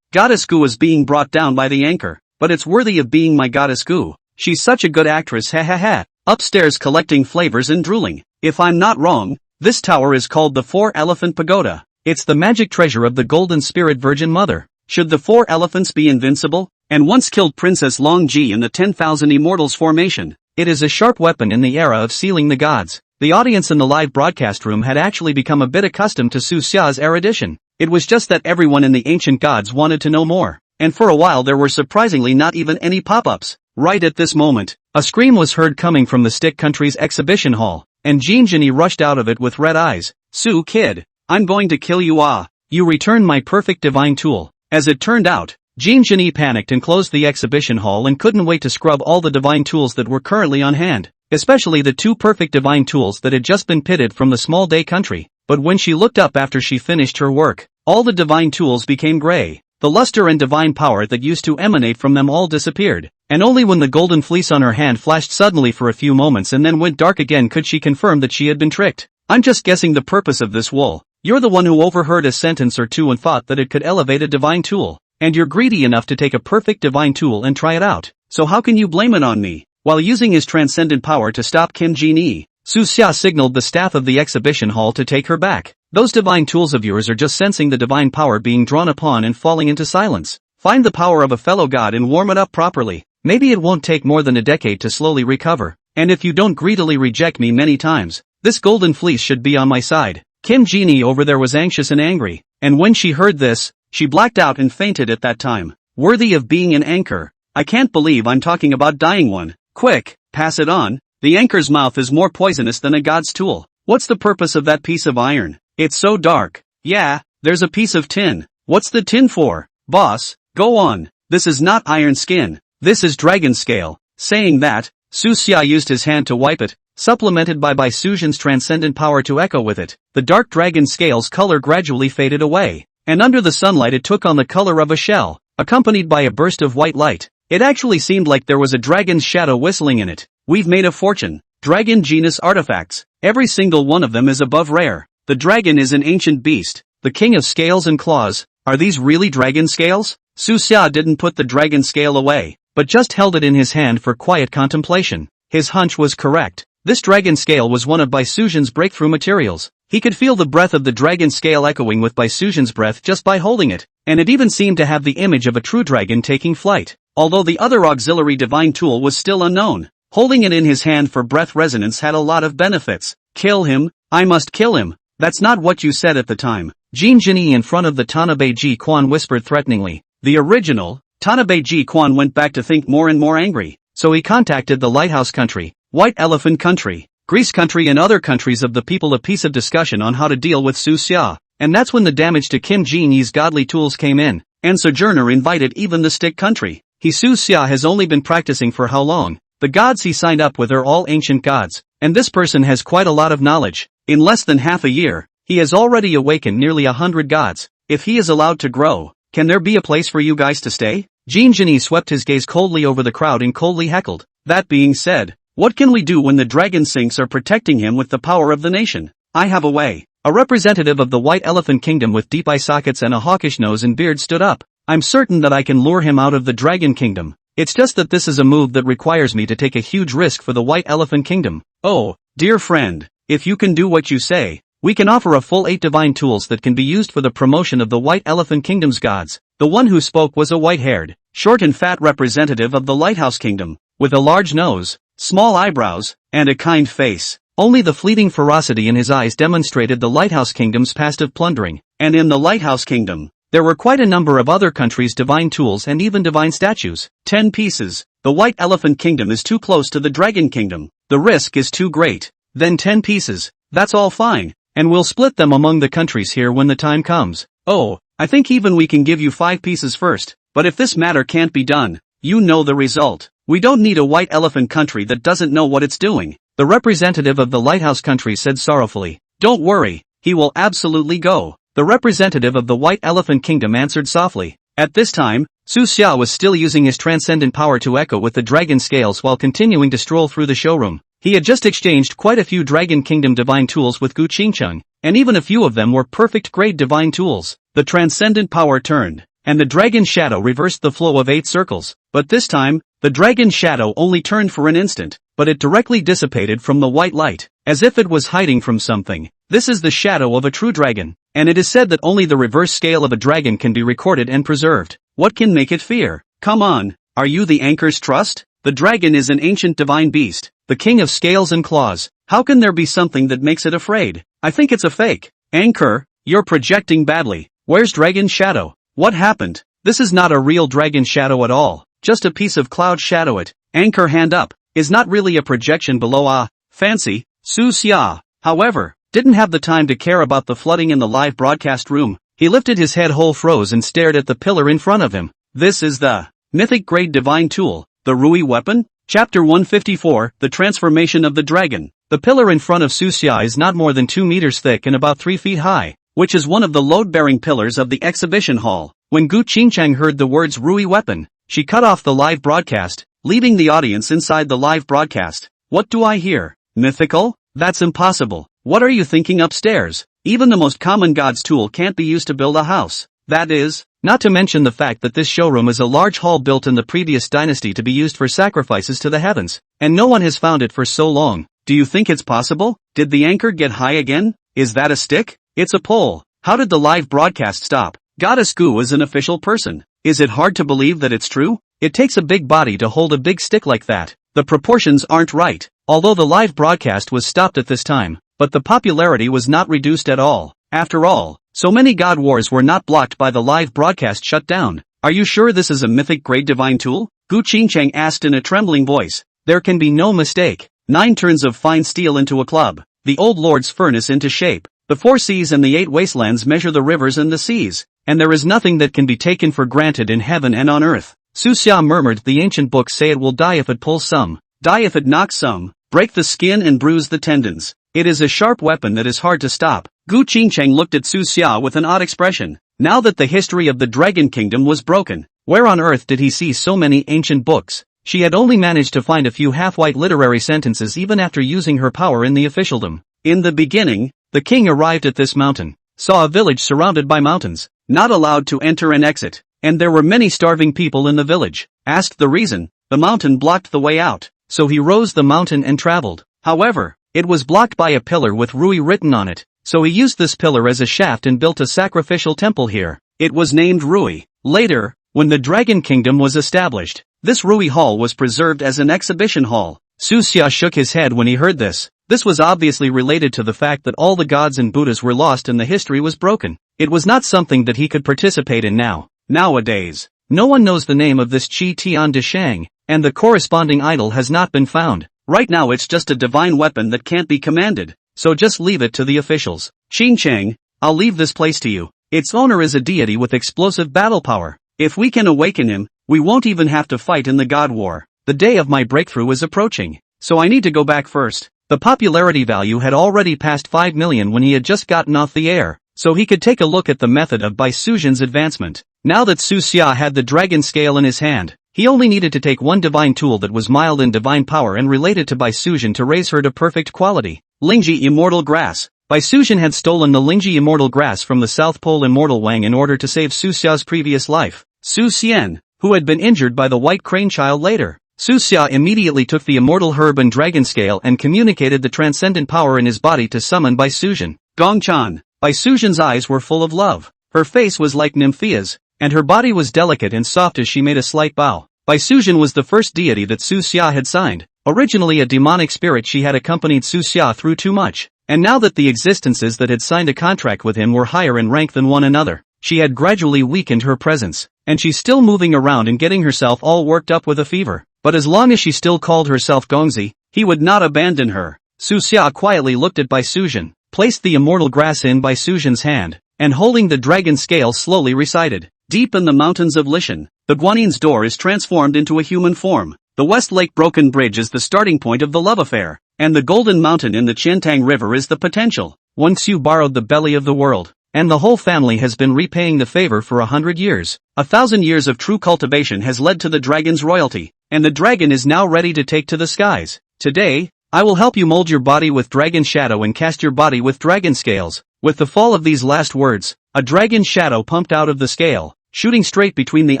Goddess Goo is being brought down by the anchor, but it's worthy of being my goddess Goo. She's such a good actress, ha ha ha. Upstairs collecting flavors and drooling. If I'm not wrong, this tower is called the 4-Elephant Pagoda. It's the magic treasure of the Golden Spirit Virgin Mother. Should the 4 elephants be invincible? And once killed Princess Long Ji in the 10,000 Immortals formation. It is a sharp weapon in the era of sealing the gods. The audience in the live broadcast room had actually become a bit accustomed to Su Xia's erudition. It was just that everyone in the ancient gods wanted to know more. And for a while there were surprisingly not even any pop-ups. Right at this moment, a scream was heard coming from the Stick Country's exhibition hall, and Jean Genie rushed out of it with red eyes. Su kid, I'm going to kill you. You returned my perfect divine tool. As it turned out, Jean Genie panicked and closed the exhibition hall and couldn't wait to scrub all the divine tools that were currently on hand, especially the 2 perfect divine tools that had just been pitted from the small day country. But when she looked up after she finished her work, all the divine tools became gray. The luster and divine power that used to emanate from them all disappeared, and only when the golden fleece on her hand flashed suddenly for a few moments and then went dark again could she confirm that she had been tricked. I'm just guessing the purpose of this wool. You're the one who overheard a sentence or two and thought that it could elevate a divine tool. And you're greedy enough to take a perfect divine tool and try it out. So how can you blame it on me? While using his transcendent power to stop Kim Jin-ee, Su Xia signaled the staff of the exhibition hall to take her back. Those divine tools of yours are just sensing the divine power being drawn upon and falling into silence. Find the power of a fellow god and warm it up properly. Maybe it won't take more than a decade to slowly recover. And if you don't greedily reject me many times, this golden fleece should be on my side. Kim Jin-ee over there was anxious and angry, and when she heard this, she blacked out and fainted at that time. Worthy of being an anchor. I can't believe I'm talking about dying one. Quick, pass it on. The anchor's mouth is more poisonous than a god's tool. What's the purpose of that piece of iron? It's so dark. Yeah, there's a piece of tin. What's the tin for? Boss, go on. This is not iron skin. This is dragon scale. Saying that, Su Xia used his hand to wipe it, supplemented by Su Jin's transcendent power to echo with it. The dark dragon scale's color gradually faded away, and under the sunlight it took on the color of a shell, accompanied by a burst of white light. It actually seemed like there was a dragon's shadow whistling in it. We've made a fortune. Dragon genus artifacts. Every single one of them is above rare. The dragon is an ancient beast, the king of scales and claws. Are these really dragon scales? Su Xia didn't put the dragon scale away, but just held it in his hand for quiet contemplation. His hunch was correct. This dragon scale was one of Bai Sujin's breakthrough materials. He could feel the breath of the dragon scale echoing with Bai Sujin's breath just by holding it, and it even seemed to have the image of a true dragon taking flight. Although the other auxiliary divine tool was still unknown, holding it in his hand for breath resonance had a lot of benefits. Kill him? I must kill him. That's not what you said at the time. Jean Genie in front of the Tanabe Ji Quan whispered threateningly. The original, Tanabe Ji Quan went back to think more and more angry, so he contacted the Lighthouse Country, White Elephant Country, Greece Country and other countries of the people a piece of discussion on how to deal with Su Xia, and that's when the damage to Kim Jin-ee's godly tools came in, and Sojourner invited even the Stick Country. Su Xia has only been practicing for how long? The gods he signed up with are all ancient gods, and this person has quite a lot of knowledge. In less than half a year, he has already awakened nearly 100 gods. If he is allowed to grow, can there be a place for you guys to stay? Jean Genie swept his gaze coldly over the crowd and coldly heckled. That being said, what can we do when the dragon sinks are protecting him with the power of the nation? I have a way. A representative of the White Elephant Kingdom with deep eye sockets and a hawkish nose and beard stood up. I'm certain that I can lure him out of the Dragon Kingdom. It's just that this is a move that requires me to take a huge risk for the White Elephant Kingdom. Oh, dear friend, if you can do what you say, we can offer a full 8 divine tools that can be used for the promotion of the White Elephant Kingdom's gods. The The one who spoke was a white-haired, short and fat representative of the Lighthouse Kingdom, with a large nose, small eyebrows, and a kind face. Only the fleeting ferocity in his eyes demonstrated the Lighthouse Kingdom's past of plundering, and in the Lighthouse Kingdom, there were quite a number of other countries' divine tools and even divine statues. 10 pieces. The White Elephant Kingdom is too close to the Dragon Kingdom. The risk is too great. Then 10 pieces. That's all fine, and we'll split them among the countries here when the time comes. Oh, I think even we can give you 5 pieces first, but if this matter can't be done, you know the result. We don't need a white elephant country that doesn't know what it's doing. The representative of the Lighthouse country said sorrowfully. Don't worry, he will absolutely go. The representative of the White Elephant Kingdom answered softly. At this time, Su Xia was still using his transcendent power to echo with the dragon scales while continuing to stroll through the showroom. He had just exchanged quite a few Dragon Kingdom divine tools with Gu Qingcheng, and even a few of them were perfect grade divine tools. The transcendent power turned, and the dragon shadow reversed the flow of 8 circles. But this time, the dragon shadow only turned for an instant, but it directly dissipated from the white light, as if it was hiding from something. This is the shadow of a true dragon, and it is said that only the reverse scale of a dragon can be recorded and preserved. What can make it fear? Come on, are you the anchor's trust? The dragon is an ancient divine beast, the king of scales and claws. How can there be something that makes it afraid? I think it's a fake. Anchor, you're projecting badly. Where's Dragon Shadow? What happened? This is not a real dragon shadow at all, just a piece of cloud shadow. It. Anchor hand up, is not really a projection below. Fancy. Su Xia, however, didn't have the time to care about the flooding in the live broadcast room. He lifted his head whole froze and stared at the pillar in front of him. This is the mythic grade divine tool, the Rui weapon? Chapter 154, The Transformation of the Dragon. The pillar in front of Su Xia is not more than 2 meters thick and about 3 feet high, which is one of the load-bearing pillars of the exhibition hall. When Gu Qingcheng heard the words Rui weapon, she cut off the live broadcast, leaving the audience inside the live broadcast. What do I hear? Mythical? That's impossible. What are you thinking upstairs? Even the most common god's tool can't be used to build a house. That is, not to mention the fact that this showroom is a large hall built in the previous dynasty to be used for sacrifices to the heavens, and no one has found it for so long. Do you think it's possible? Did the anchor get high again? Is that a stick? It's a pole. How did the live broadcast stop? Goddess Gu is an official person. Is it hard to believe that it's true? It takes a big body to hold a big stick like that. The proportions aren't right. Although the live broadcast was stopped at this time, but the popularity was not reduced at all. After all, so many god wars were not blocked by the live broadcast shut down. Are you sure this is a mythic grade divine tool? Gu Qingcheng asked in a trembling voice. There can be no mistake. 9 turns of fine steel into a club. The old lord's furnace into shape. The 4 seas and the 8 wastelands measure the rivers and the seas, and there is nothing that can be taken for granted in heaven and on earth. Su Xia murmured, the ancient books say it will die if it pulls some, die if it knocks some, break the skin and bruise the tendons. It is a sharp weapon that is hard to stop. Gu Qingcheng looked at Su Xia with an odd expression. Now that the history of the Dragon Kingdom was broken, where on earth did he see so many ancient books? She had only managed to find a few half-white literary sentences even after using her power in the officialdom. In the beginning, the king arrived at this mountain, saw a village surrounded by mountains, not allowed to enter and exit, and there were many starving people in the village. Asked the reason, the mountain blocked the way out, so he rose the mountain and traveled. However, it was blocked by a pillar with Rui written on it, so he used this pillar as a shaft and built a sacrificial temple here. It was named Rui. Later, when the Dragon Kingdom was established, this Rui Hall was preserved as an exhibition hall. Su Xia shook his head when he heard this. This was obviously related to the fact that all the gods and Buddhas were lost and the history was broken. It was not something that he could participate in now. Nowadays, no one knows the name of this Qi Tian de Shang, and the corresponding idol has not been found. Right now it's just a divine weapon that can't be commanded, so just leave it to the officials. Qingcheng, I'll leave this place to you. Its owner is a deity with explosive battle power. If we can awaken him, we won't even have to fight in the God War. The day of my breakthrough is approaching, so I need to go back first. The popularity value had already passed 5 million when he had just gotten off the air, so he could take a look at the method of Bai Suzhen's advancement. Now that Su Xia had the dragon scale in his hand, he only needed to take one divine tool that was mild in divine power and related to Bai Suzhen to raise her to perfect quality. Lingji Immortal Grass. Bai Suzhen had stolen the Lingji Immortal Grass from the South Pole Immortal Wang in order to save Su Xia's previous life. Su Xian, who had been injured by the White Crane Child later. Su Xia immediately took the immortal herb and dragon scale and communicated the transcendent power in his body to summon Bai Suzhen. Gongchan. Bai Suzhen's eyes were full of love. Her face was like Nymphea's, and her body was delicate and soft as she made a slight bow. Bai Sujin was the first deity that Su Xia had signed. Originally a demonic spirit, she had accompanied Su Xia through too much, and now that the existences that had signed a contract with him were higher in rank than one another, she had gradually weakened her presence, and she's still moving around and getting herself all worked up with a fever. But as long as she still called herself Gongzi, he would not abandon her. Su Xia quietly looked at Bai Sujin, placed the immortal grass in Bai Sujin's hand, and holding the dragon scale slowly recited. Deep in the mountains of Lishan, the Guanin's door is transformed into a human form. The West Lake Broken Bridge is the starting point of the love affair, and the Golden Mountain in the Qiantang River is the potential. Once you borrowed the belly of the world, and the whole family has been repaying the favor for 100 years. 1,000 years of true cultivation has led to the dragon's royalty, and the dragon is now ready to take to the skies. Today, I will help you mold your body with dragon shadow and cast your body with dragon scales. With the fall of these last words, a dragon shadow pumped out of the scale, shooting straight between the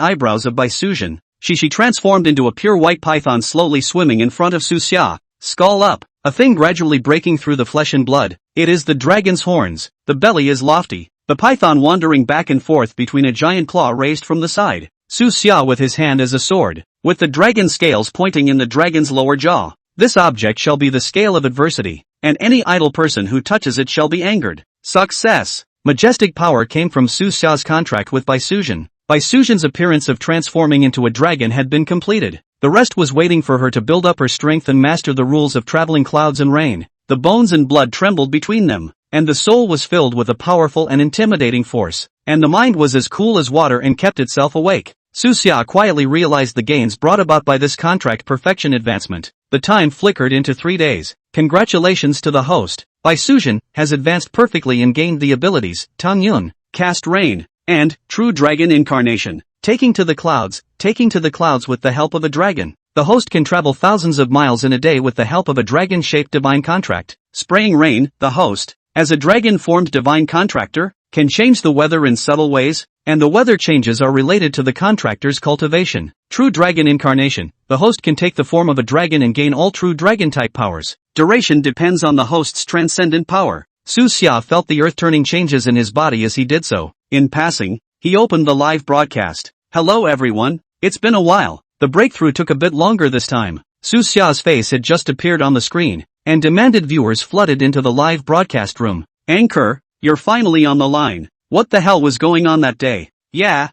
eyebrows of Bai Sujin. She transformed into a pure white python slowly swimming in front of Su Xia, skull up, a thing gradually breaking through the flesh and blood. It is the dragon's horns. The belly is lofty, the python wandering back and forth between a giant claw raised from the side. Su Xia with his hand as a sword, with the dragon scales pointing in the dragon's lower jaw. This object shall be the scale of adversity, and any idle person who touches it shall be angered. Success! Majestic power came from Su Xia's contract with Bai Sujin. Bai Sujin's appearance of transforming into a dragon had been completed. The rest was waiting for her to build up her strength and master the rules of traveling clouds and rain. The bones and blood trembled between them, and the soul was filled with a powerful and intimidating force, and the mind was as cool as water and kept itself awake. Su Xia quietly realized the gains brought about by this contract perfection advancement. The time flickered into 3 days. Congratulations to the host. Bai Sujin has advanced perfectly and gained the abilities Tang Yun, Cast Rain, and True Dragon Incarnation, taking to the clouds with the help of a dragon. The host can travel thousands of miles in a day with the help of a dragon-shaped divine contract. Spraying rain, the host, as a dragon-formed divine contractor, can change the weather in subtle ways, and the weather changes are related to the contractor's cultivation. True Dragon Incarnation, the host can take the form of a dragon and gain all true dragon-type powers. Duration depends on the host's transcendent power. Su Xia felt the earth-turning changes in his body as he did so. In passing, he opened the live broadcast. Hello everyone, it's been a while. The breakthrough took a bit longer this time. Su Xia's face had just appeared on the screen, and demanded viewers flooded into the live broadcast room. Anchor, you're finally on the line. What the hell was going on that day? Yeah.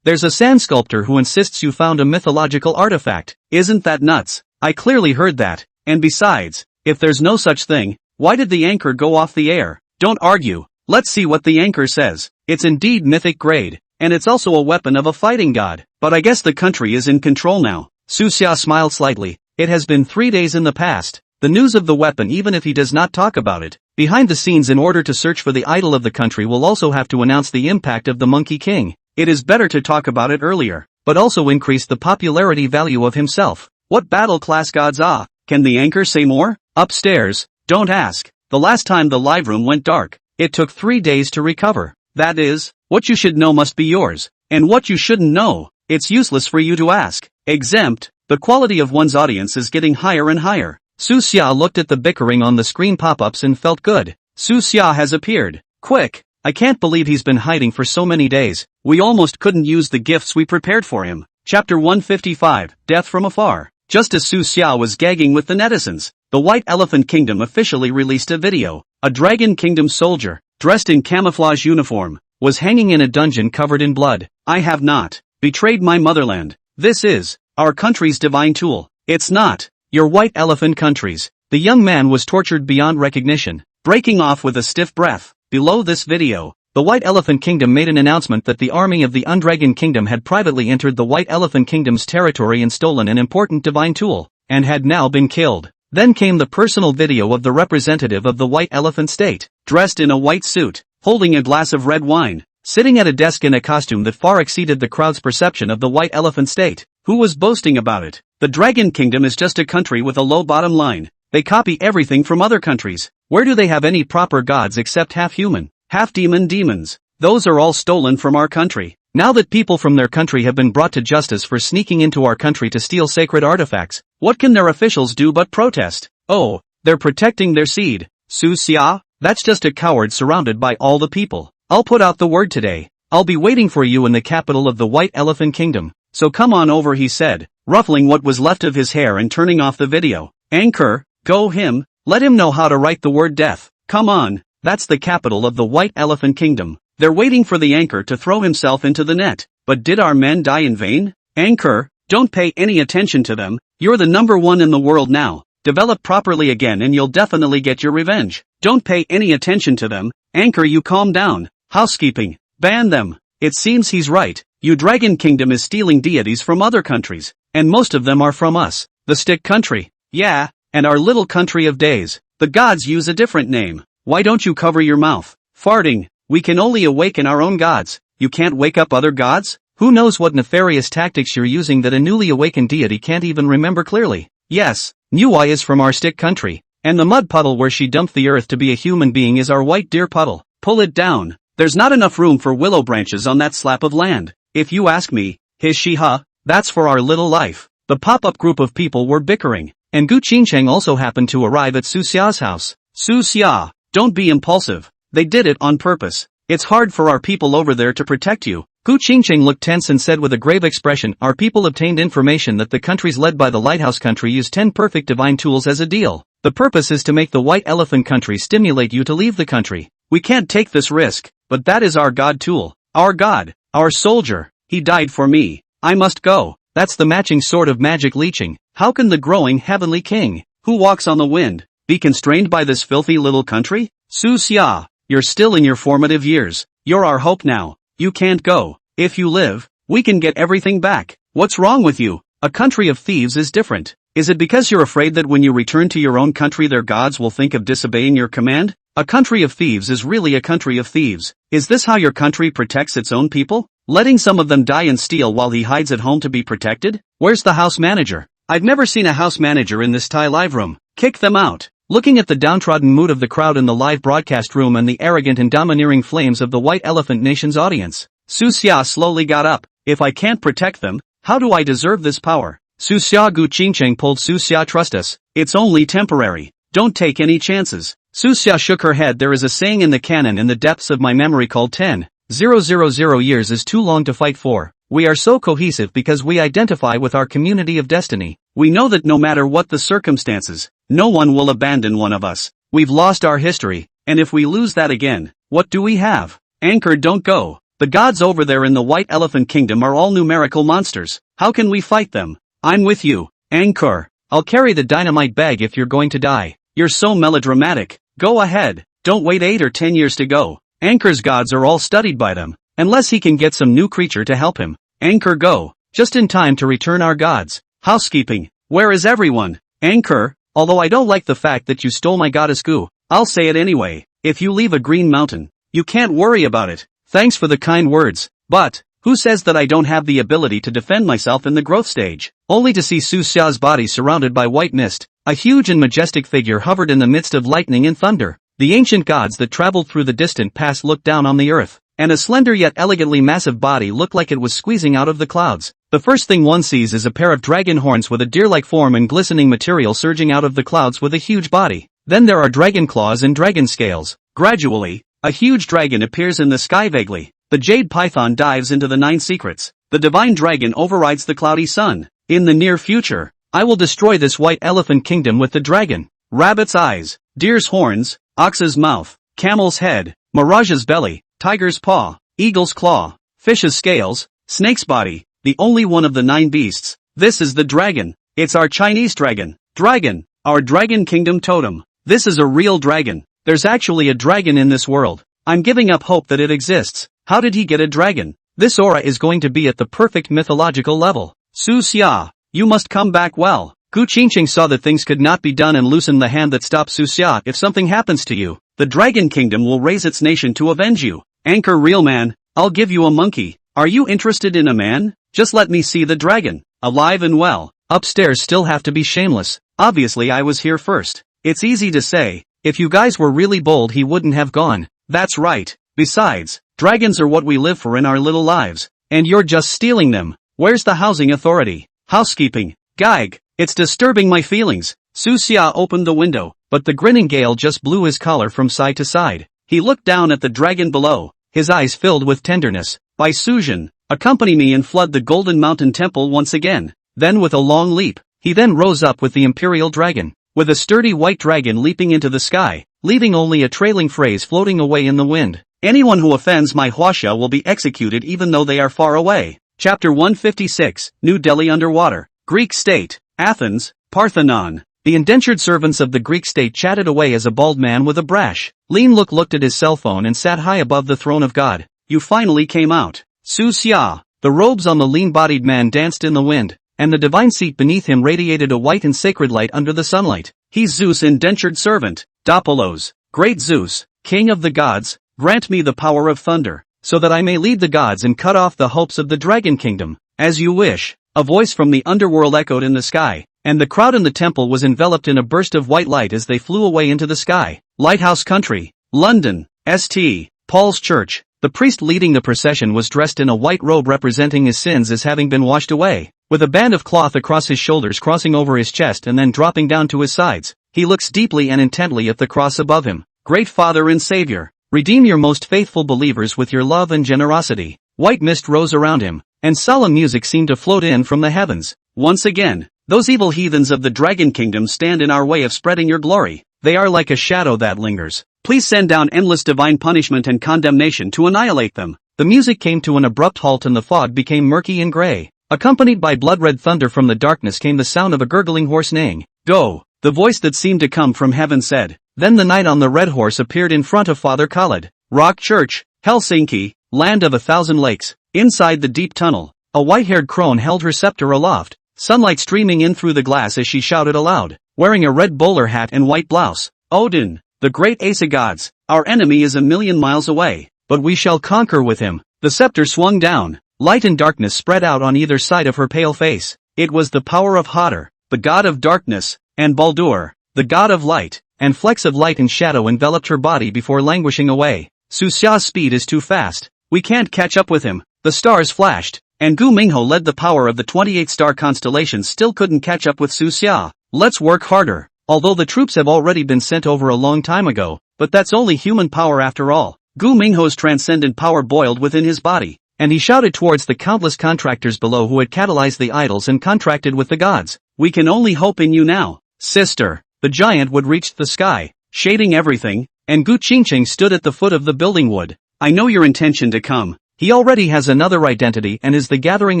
There's a sand sculptor who insists you found a mythological artifact. Isn't that nuts? I clearly heard that. And besides, if there's no such thing, why did the anchor go off the air? Don't argue. Let's see what the anchor says. It's indeed mythic grade, and it's also a weapon of a fighting god. But I guess the country is in control now. Su Xia smiled slightly. It has been 3 days in the past. The news of the weapon, even if he does not talk about it, behind the scenes in order to search for the idol of the country, will also have to announce the impact of the Monkey King. It is better to talk about it earlier, but also increase the popularity value of himself. What battle class gods are? Can the anchor say more? Upstairs. Don't ask. The last time the live room went dark, it took 3 days to recover. That is, what you should know must be yours, and what you shouldn't know, it's useless for you to ask. Exempt. The quality of one's audience is getting higher and higher. Su Xia looked at the bickering on the screen pop-ups and felt good. Su Xia has appeared. Quick! I can't believe he's been hiding for so many days. We almost couldn't use the gifts we prepared for him. Chapter 155, Death from Afar. Just as Su Xia was gagging with the netizens, the White Elephant Kingdom officially released a video. A Dragon Kingdom soldier, dressed in camouflage uniform, was hanging in a dungeon covered in blood. I have not betrayed my motherland. This is our country's divine tool. It's not your white elephant countries. The young man was tortured beyond recognition, breaking off with a stiff breath. Below this video, the White Elephant Kingdom made an announcement that the army of the Undragon Kingdom had privately entered the White Elephant Kingdom's territory and stolen an important divine tool, and had now been killed. Then came the personal video of the representative of the White Elephant State, dressed in a white suit, holding a glass of red wine, sitting at a desk in a costume that far exceeded the crowd's perception of the White Elephant State. Who was boasting about it? The Dragon Kingdom is just a country with a low bottom line. They copy everything from other countries. Where do they have any proper gods except half-human, half-demon demons? Those are all stolen from our country. Now that people from their country have been brought to justice for sneaking into our country to steal sacred artifacts, what can their officials do but protest? Oh, they're protecting their seed. Su Xia? That's just a coward surrounded by all the people. I'll put out the word today. I'll be waiting for you in the capital of the White Elephant Kingdom. So come on over, he said, ruffling what was left of his hair and turning off the video. Anchor, go him, let him know how to write the word death. Come on, that's the capital of the White Elephant Kingdom. They're waiting for the anchor to throw himself into the net. But did our men die in vain? Anchor, don't pay any attention to them, you're the number one in the world now. Develop properly again and you'll definitely get your revenge. Don't pay any attention to them, Anchor, you calm down. Housekeeping, ban them. It seems he's right, your Dragon Kingdom is stealing deities from other countries, and most of them are from us, the stick country. Yeah, and our little country of days. The gods use a different name. Why don't you cover your mouth? Farting, we can only awaken our own gods, you can't wake up other gods? Who knows what nefarious tactics you're using that a newly awakened deity can't even remember clearly. Yes, Manhwa is from our stick country, and the mud puddle where she dumped the earth to be a human being is our white deer puddle. Pull it down. There's not enough room for willow branches on that slab of land. If you ask me, that's for our little life. The pop-up group of people were bickering, and Gu Qingcheng also happened to arrive at Su Xia's house. Su Xia, don't be impulsive. They did it on purpose. It's hard for our people over there to protect you. Gu Qingcheng looked tense and said with a grave expression, our people obtained information that the countries led by the Lighthouse country use 10 perfect divine tools as a deal. The purpose is to make the White Elephant country stimulate you to leave the country. We can't take this risk, but that is our god tool. Our god, our soldier, he died for me. I must go. That's the matching sort of magic leeching. How can the growing heavenly king, who walks on the wind, be constrained by this filthy little country? Su Xia, you're still in your formative years. You're our hope now. You can't go. If you live, we can get everything back. What's wrong with you? A country of thieves is different. Is it because you're afraid that when you return to your own country their gods will think of disobeying your command? A country of thieves is really a country of thieves. Is this how your country protects its own people? Letting some of them die and steal while he hides at home to be protected? Where's the house manager? I've never seen a house manager in this Thai live room. Kick them out. Looking at the downtrodden mood of the crowd in the live broadcast room and the arrogant and domineering flames of the White Elephant Nation's audience, Su Xia slowly got up. If I can't protect them, how do I deserve this power? Su Xia, Gu Qingcheng pulled. Su Xia, trust us. It's only temporary. Don't take any chances. Su Xia shook her head. There is a saying in the canon in the depths of my memory called 10,000 years is too long to fight for. We are so cohesive because we identify with our community of destiny. We know that no matter what the circumstances, no one will abandon one of us. We've lost our history, and if we lose that again, what do we have? Anchor, don't go. The gods over there in the White Elephant Kingdom are all numerical monsters. How can we fight them? I'm with you, Anchor. I'll carry the dynamite bag if you're going to die. You're so melodramatic. Go ahead. Don't wait 8 or 10 years to go. Anchor's gods are all studied by them. Unless he can get some new creature to help him. Anchor, go. Just in time to return our gods. Housekeeping. Where is everyone? Anchor, although I don't like the fact that you stole my goddess Gu, I'll say it anyway. If you leave a green mountain, you can't worry about it. Thanks for the kind words. But, who says that I don't have the ability to defend myself in the growth stage? Only to see Su Xia's body surrounded by white mist. A huge and majestic figure hovered in the midst of lightning and thunder. The ancient gods that traveled through the distant past looked down on the earth, and a slender yet elegantly massive body looked like it was squeezing out of the clouds. The first thing one sees is a pair of dragon horns with a deer-like form and glistening material surging out of the clouds with a huge body. Then there are dragon claws and dragon scales. Gradually, a huge dragon appears in the sky vaguely. The jade python dives into the 9 secrets. The divine dragon overrides the cloudy sun. In the near future, I will destroy this White Elephant Kingdom with the dragon. Rabbit's eyes, deer's horns, ox's mouth, camel's head, mirage's belly, tiger's paw, eagle's claw, fish's scales, snake's body, the only one of the 9 beasts. This is the dragon. It's our Chinese dragon. Dragon, our Dragon Kingdom totem. This is a real dragon. There's actually a dragon in this world. I'm giving up hope that it exists. How did he get a dragon? This aura is going to be at the perfect mythological level. Su Xia, you must come back well. Gu Qingcheng saw that things could not be done and loosened the hand that stopped Su Xia. If something happens to you, the Dragon Kingdom will raise its nation to avenge you. Anchor, real man, I'll give you a monkey. Are you interested in a man? Just let me see the dragon, alive and well. Upstairs still have to be shameless. Obviously I was here first. It's easy to say, if you guys were really bold he wouldn't have gone. That's right. Besides, dragons are what we live for in our little lives. And you're just stealing them. Where's the housing authority? Housekeeping. Gag. It's disturbing my feelings. Su Xia opened the window, but the grinning gale just blew his collar from side to side. He looked down at the dragon below. his eyes filled with tenderness. By Suzhin, accompany me and flood the Golden Mountain Temple once again. Then with a long leap, he then rose up with the Imperial Dragon, with a sturdy white dragon leaping into the sky, leaving only a trailing phrase floating away in the wind. Anyone who offends my Huasha will be executed even though they are far away. Chapter 156, New Delhi Underwater. Greek State, Athens, Parthenon. The indentured servants of the Greek state chatted away as a bald man with a brash, lean look looked at his cell phone and sat high above the throne of God. You finally came out. Su Xia. The robes on the lean-bodied man danced in the wind, and the divine seat beneath him radiated a white and sacred light under the sunlight. He's Zeus' indentured servant. Dopolos. Great Zeus, king of the gods, grant me the power of thunder, so that I may lead the gods and cut off the hopes of the dragon kingdom. As you wish. A voice from the underworld echoed in the sky, and the crowd in the temple was enveloped in a burst of white light as they flew away into the sky. Lighthouse Country, London, St. Paul's Church. The priest leading the procession was dressed in a white robe representing his sins as having been washed away, with a band of cloth across his shoulders crossing over his chest and then dropping down to his sides. He looks deeply and intently at the cross above him. Great Father and Savior, redeem your most faithful believers with your love and generosity. White mist rose around him, and solemn music seemed to float in from the heavens. Once again, those evil heathens of the Dragon Kingdom stand in our way of spreading your glory. They are like a shadow that lingers. Please send down endless divine punishment and condemnation to annihilate them. The music came to an abrupt halt and the fog became murky and gray. Accompanied by blood-red thunder from the darkness came the sound of a gurgling horse neighing. Go! The voice that seemed to come from heaven said. Then the knight on the red horse appeared in front of Father Khaled. Rock Church, Helsinki, land of 1,000 lakes. Inside the deep tunnel, a white-haired crone held her scepter aloft, sunlight streaming in through the glass as she shouted aloud, wearing a red bowler hat and white blouse. Odin, the great ace of gods, our enemy is 1,000,000 miles away, but we shall conquer with him. The scepter swung down, light and darkness spread out on either side of her pale face. It was the power of Hadar, the god of darkness, and Baldur, the god of light, and flecks of light and shadow enveloped her body before languishing away. Su Xia's speed is too fast. We can't catch up with him. The stars flashed, and Gu Mingho led the power of the 28-star constellations still couldn't catch up with Su Xia. Let's work harder. Although the troops have already been sent over a long time ago, but that's only human power after all. Gu Mingho's transcendent power boiled within his body, and he shouted towards the countless contractors below who had catalyzed the idols and contracted with the gods. We can only hope in you now, sister. The giant would reach the sky, shading everything, and Gu Qingqing stood at the foot of the building wood. I know your intention to come. He already has another identity and is the gathering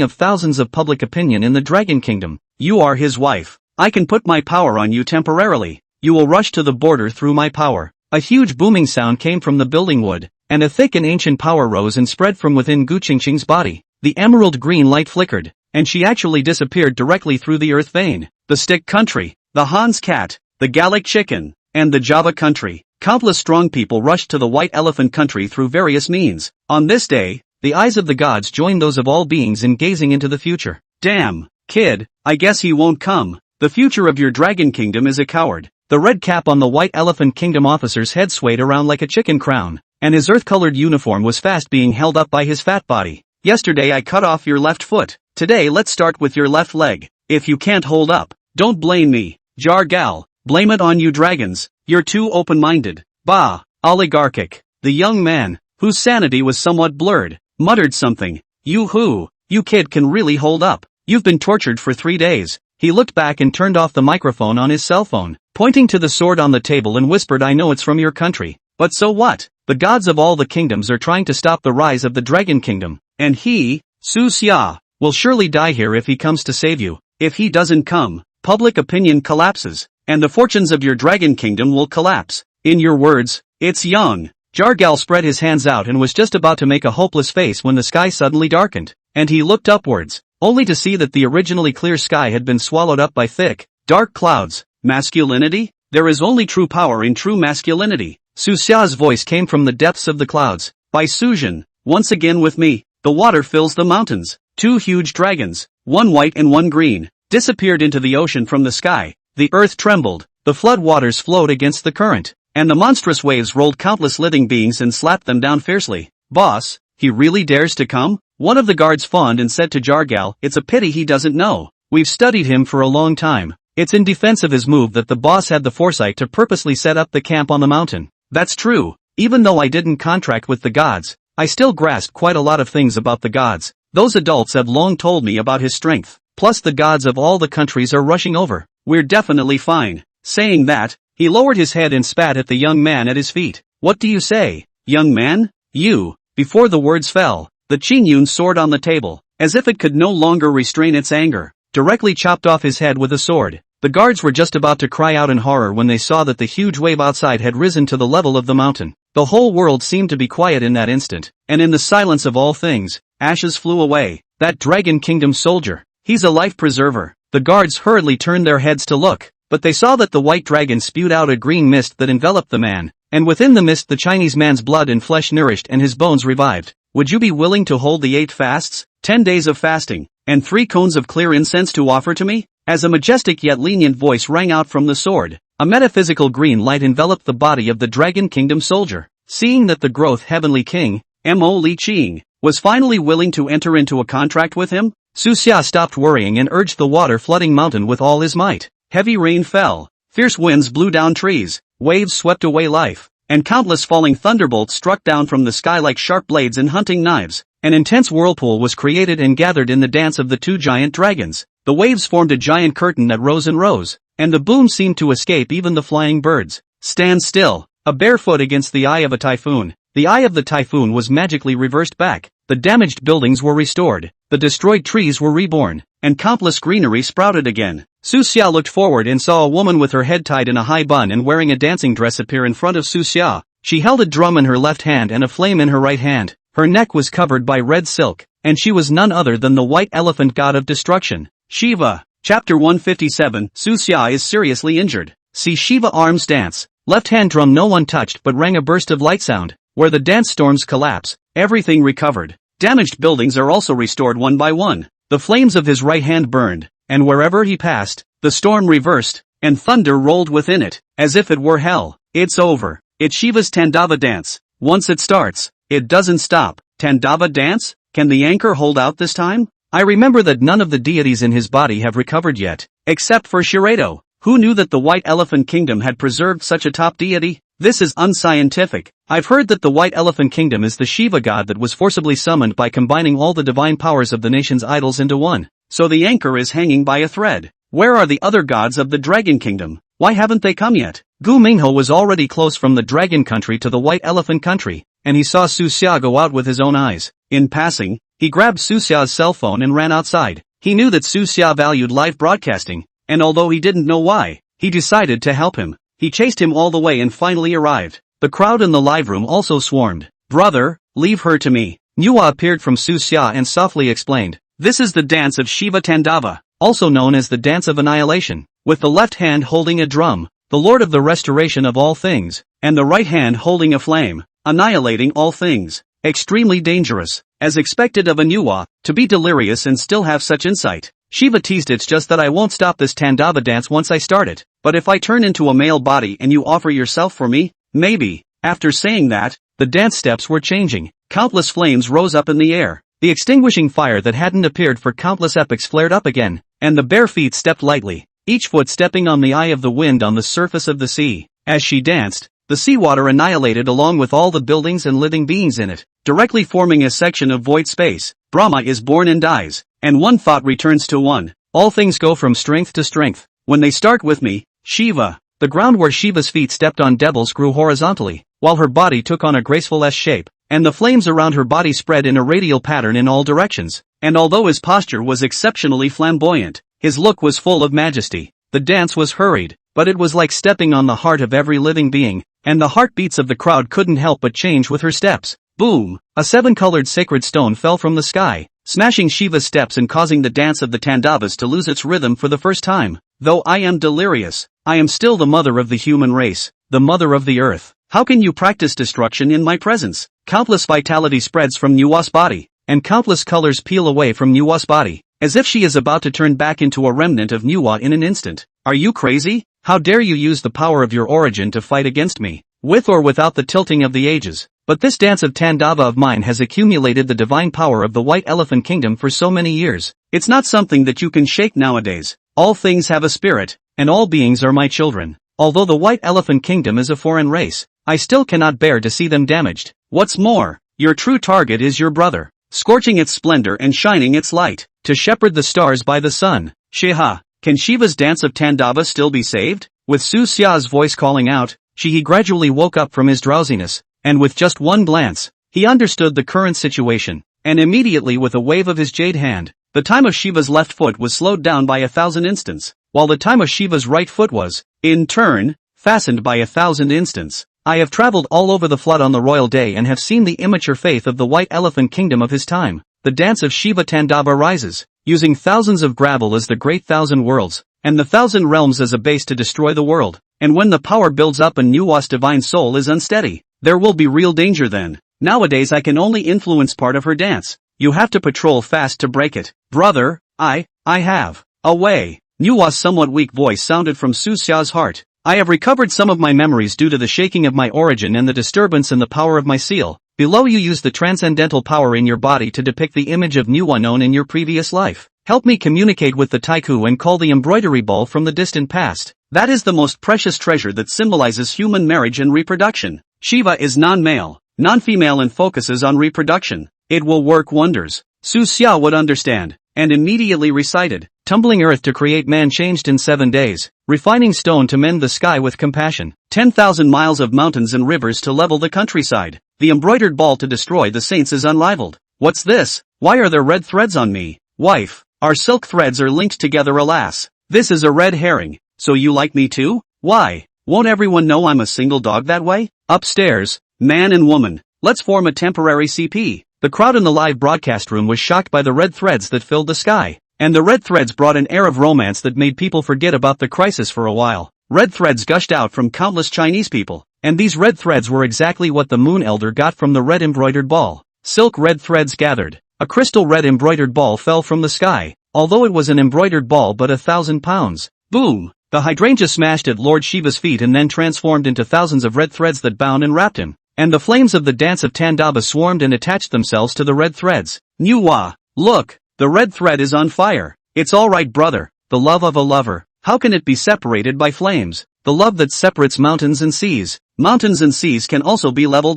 of thousands of public opinion in the Dragon Kingdom. You are his wife. I can put my power on you temporarily. You will rush to the border through my power. A huge booming sound came from the building wood, and a thick and ancient power rose and spread from within Gu Qingqing's body. The emerald green light flickered, and she actually disappeared directly through the earth vein. The Stick Country, the Han's Cat, the Gallic Chicken, and the Java Country. Countless strong people rushed to the White Elephant Country through various means. On this day, the eyes of the gods joined those of all beings in gazing into the future. Damn, kid, I guess he won't come. The future of your Dragon Kingdom is a coward. The red cap on the White Elephant Kingdom officer's head swayed around like a chicken crown, and his earth-colored uniform was fast being held up by his fat body. Yesterday I cut off your left foot. Today let's start with your left leg. If you can't hold up, don't blame me. Jargal, blame it on you dragons. You're too open-minded. Bah, oligarchic. The young man, whose sanity was somewhat blurred, muttered something. You kid can really hold up. You've been tortured for 3 days. He looked back and turned off the microphone on his cell phone, pointing to the sword on the table and whispered, I know it's from your country. But so what? The gods of all the kingdoms are trying to stop the rise of the Dragon Kingdom. And he, Su Xia, will surely die here if he comes to save you. If he doesn't come, public opinion collapses, and the fortunes of your Dragon Kingdom will collapse. In your words, it's young. Jargal spread his hands out and was just about to make a hopeless face when the sky suddenly darkened, and he looked upwards, only to see that the originally clear sky had been swallowed up by thick, dark clouds. Masculinity? There is only true power in true masculinity. Su Xia's voice came from the depths of the clouds. By Suzhin, once again with me, the water fills the mountains. 2 huge dragons, one white and one green, disappeared into the ocean from the sky. The earth trembled, the flood waters flowed against the current, and the monstrous waves rolled countless living beings and slapped them down fiercely. Boss, he really dares to come? One of the guards fawned and said to Jargal, it's a pity he doesn't know. We've studied him for a long time. It's in defense of his move that the boss had the foresight to purposely set up the camp on the mountain. That's true. Even though I didn't contract with the gods, I still grasp quite a lot of things about the gods. Those adults have long told me about his strength. Plus the gods of all the countries are rushing over. We're definitely fine. Saying that, he lowered his head and spat at the young man at his feet. What do you say, young man? You. Before the words fell, the Qingyun sword on the table, as if it could no longer restrain its anger, directly chopped off his head with a sword. The guards were just about to cry out in horror when they saw that the huge wave outside had risen to the level of the mountain. The whole world seemed to be quiet in that instant, and in the silence of all things, ashes flew away. That Dragon Kingdom soldier. He's a life preserver. The guards hurriedly turned their heads to look, but they saw that the white dragon spewed out a green mist that enveloped the man, and within the mist the Chinese man's blood and flesh nourished and his bones revived. Would you be willing to hold the 8 fasts, 10 days of fasting, and 3 cones of clear incense to offer to me? As a majestic yet lenient voice rang out from the sword, a metaphysical green light enveloped the body of the Dragon Kingdom soldier. Seeing that the growth heavenly king, Mo Li Qing, was finally willing to enter into a contract with him, Su Xia stopped worrying and urged the water-flooding mountain with all his might. Heavy rain fell, fierce winds blew down trees, waves swept away life, and countless falling thunderbolts struck down from the sky like sharp blades and hunting knives. An intense whirlpool was created and gathered in the dance of the 2 giant dragons. The waves formed a giant curtain that rose and rose, and the boom seemed to escape even the flying birds. Stand still, a barefoot against the eye of a typhoon. The eye of the typhoon was magically reversed back, the damaged buildings were restored, the destroyed trees were reborn, and countless greenery sprouted again. Su Xia looked forward and saw a woman with her head tied in a high bun and wearing a dancing dress appear in front of Su Xia. She held a drum in her left hand and a flame in her right hand. Her neck was covered by red silk, and she was none other than the white elephant god of destruction, Shiva. Chapter 157. Su Xia is seriously injured. See Shiva arms dance. Left hand drum no one touched but rang a burst of light sound. Where the dance storms collapse, everything recovered. Damaged buildings are also restored one by one. The flames of his right hand burned, and wherever he passed, the storm reversed, and thunder rolled within it, as if it were hell. It's over. It's Shiva's Tandava dance. Once it starts, it doesn't stop. Tandava dance? Can the anchor hold out this time? I remember that none of the deities in his body have recovered yet, except for Shirado. Who knew that the White Elephant Kingdom had preserved such a top deity? This is unscientific. I've heard that the White Elephant Kingdom is the Shiva god that was forcibly summoned by combining all the divine powers of the nation's idols into one. So the anchor is hanging by a thread. Where are the other gods of the Dragon Kingdom? Why haven't they come yet? Gu Mingho was already close from the Dragon Country to the White Elephant Country, and he saw Su Xia go out with his own eyes. In passing, he grabbed Su Xia's cell phone and ran outside. He knew that Su Xia valued live broadcasting, and although he didn't know why, he decided to help him. He chased him all the way and finally arrived. The crowd in the live room also swarmed. Brother, leave her to me. Manhwa appeared from Su Xia and softly explained. This is the dance of Shiva Tandava, also known as the dance of annihilation, with the left hand holding a drum, the lord of the restoration of all things, and the right hand holding a flame, annihilating all things. Extremely dangerous, as expected of a Manhwa, to be delirious and still have such insight. Shiva teased, it's just that I won't stop this Tandava dance once I start it, but if I turn into a male body and you offer yourself for me, maybe. After saying that, the dance steps were changing. Countless flames rose up in the air. The extinguishing fire that hadn't appeared for countless epochs flared up again, and the bare feet stepped lightly, each foot stepping on the eye of the wind on the surface of the sea. As she danced, the seawater annihilated along with all the buildings and living beings in it, directly forming a section of void space. Brahma is born and dies, and one thought returns to one. All things go from strength to strength. When they start with me, Shiva. The ground where Shiva's feet stepped on devils grew horizontally, while her body took on a graceful S shape, and the flames around her body spread in a radial pattern in all directions. And although his posture was exceptionally flamboyant, his look was full of majesty. The dance was hurried, but it was like stepping on the heart of every living being, and the heartbeats of the crowd couldn't help but change with her steps. Boom! A 7-colored sacred stone fell from the sky, smashing Shiva's steps and causing the dance of the Tandavas to lose its rhythm for the first time. Though I am delirious, I am still the mother of the human race, the mother of the earth. How can you practice destruction in my presence? Countless vitality spreads from Manhwa's body, and countless colors peel away from Manhwa's body, as if she is about to turn back into a remnant of Manhwa in an instant. Are you crazy? How dare you use the power of your origin to fight against me, with or without the tilting of the ages? But this dance of Tandava of mine has accumulated the divine power of the White Elephant Kingdom for so many years. It's not something that you can shake nowadays. All things have a spirit, and all beings are my children. Although the White Elephant Kingdom is a foreign race, I still cannot bear to see them damaged. What's more, Your true target is your brother, scorching its splendor and shining its light, to shepherd the stars by the sun. Sheha, can Shiva's dance of Tandava still be saved? With Su Xia's voice calling out, he gradually woke up from his drowsiness, and with just one glance, he understood the current situation, and immediately with a wave of his jade hand, the time of Shiva's left foot was slowed down by 1,000 instants, while the time of Shiva's right foot was, in turn, fastened by 1,000 instants. I have traveled all over the flood on the royal day and have seen the immature faith of the white elephant kingdom of his time. The dance of Shiva Tandava rises, using thousands of gravel as the great 1,000 worlds, and the 1,000 realms as a base to destroy the world. And when the power builds up and Nuwa's divine soul is unsteady, there will be real danger then. Nowadays I can only influence part of her dance. You have to patrol fast to break it. Brother, I have a way. Nuwa's somewhat weak voice sounded from Su Xia's heart. I have recovered some of my memories due to the shaking of my origin and the disturbance in the power of my seal. Below you use the transcendental power in your body to depict the image of Nuwa known in your previous life. Help me communicate with the Taiku and call the embroidery ball from the distant past. That is the most precious treasure that symbolizes human marriage and reproduction. Shiva is non-male, non-female and focuses on reproduction. It will work wonders. Su Xia would understand, and immediately recited, tumbling earth to create man changed in 7 days, refining stone to mend the sky with compassion, 10,000 miles of mountains and rivers to level the countryside. The embroidered ball to destroy the saints is unrivaled. What's this? Why are there red threads on me? Wife, our silk threads are linked together alas. This is a red herring, so you like me too? Why? Won't everyone know I'm a single dog that way? Upstairs, man and woman, let's form a temporary CP. The crowd in the live broadcast room was shocked by the red threads that filled the sky. And the red threads brought an air of romance that made people forget about the crisis for a while. Red threads gushed out from countless Chinese people, and these red threads were exactly what the Moon Elder got from the red embroidered ball. Silk red threads gathered. A crystal red embroidered ball fell from the sky, although it was an embroidered ball but 1,000 pounds. Boom! The hydrangea smashed at Lord Shiva's feet and then transformed into thousands of red threads that bound and wrapped him. And the flames of the dance of Tandava swarmed and attached themselves to the red threads. Nuwa, look! The red thread is on fire. It's alright brother, the love of a lover, how can it be separated by flames? The love that separates mountains and seas. Mountains and seas can also be leveled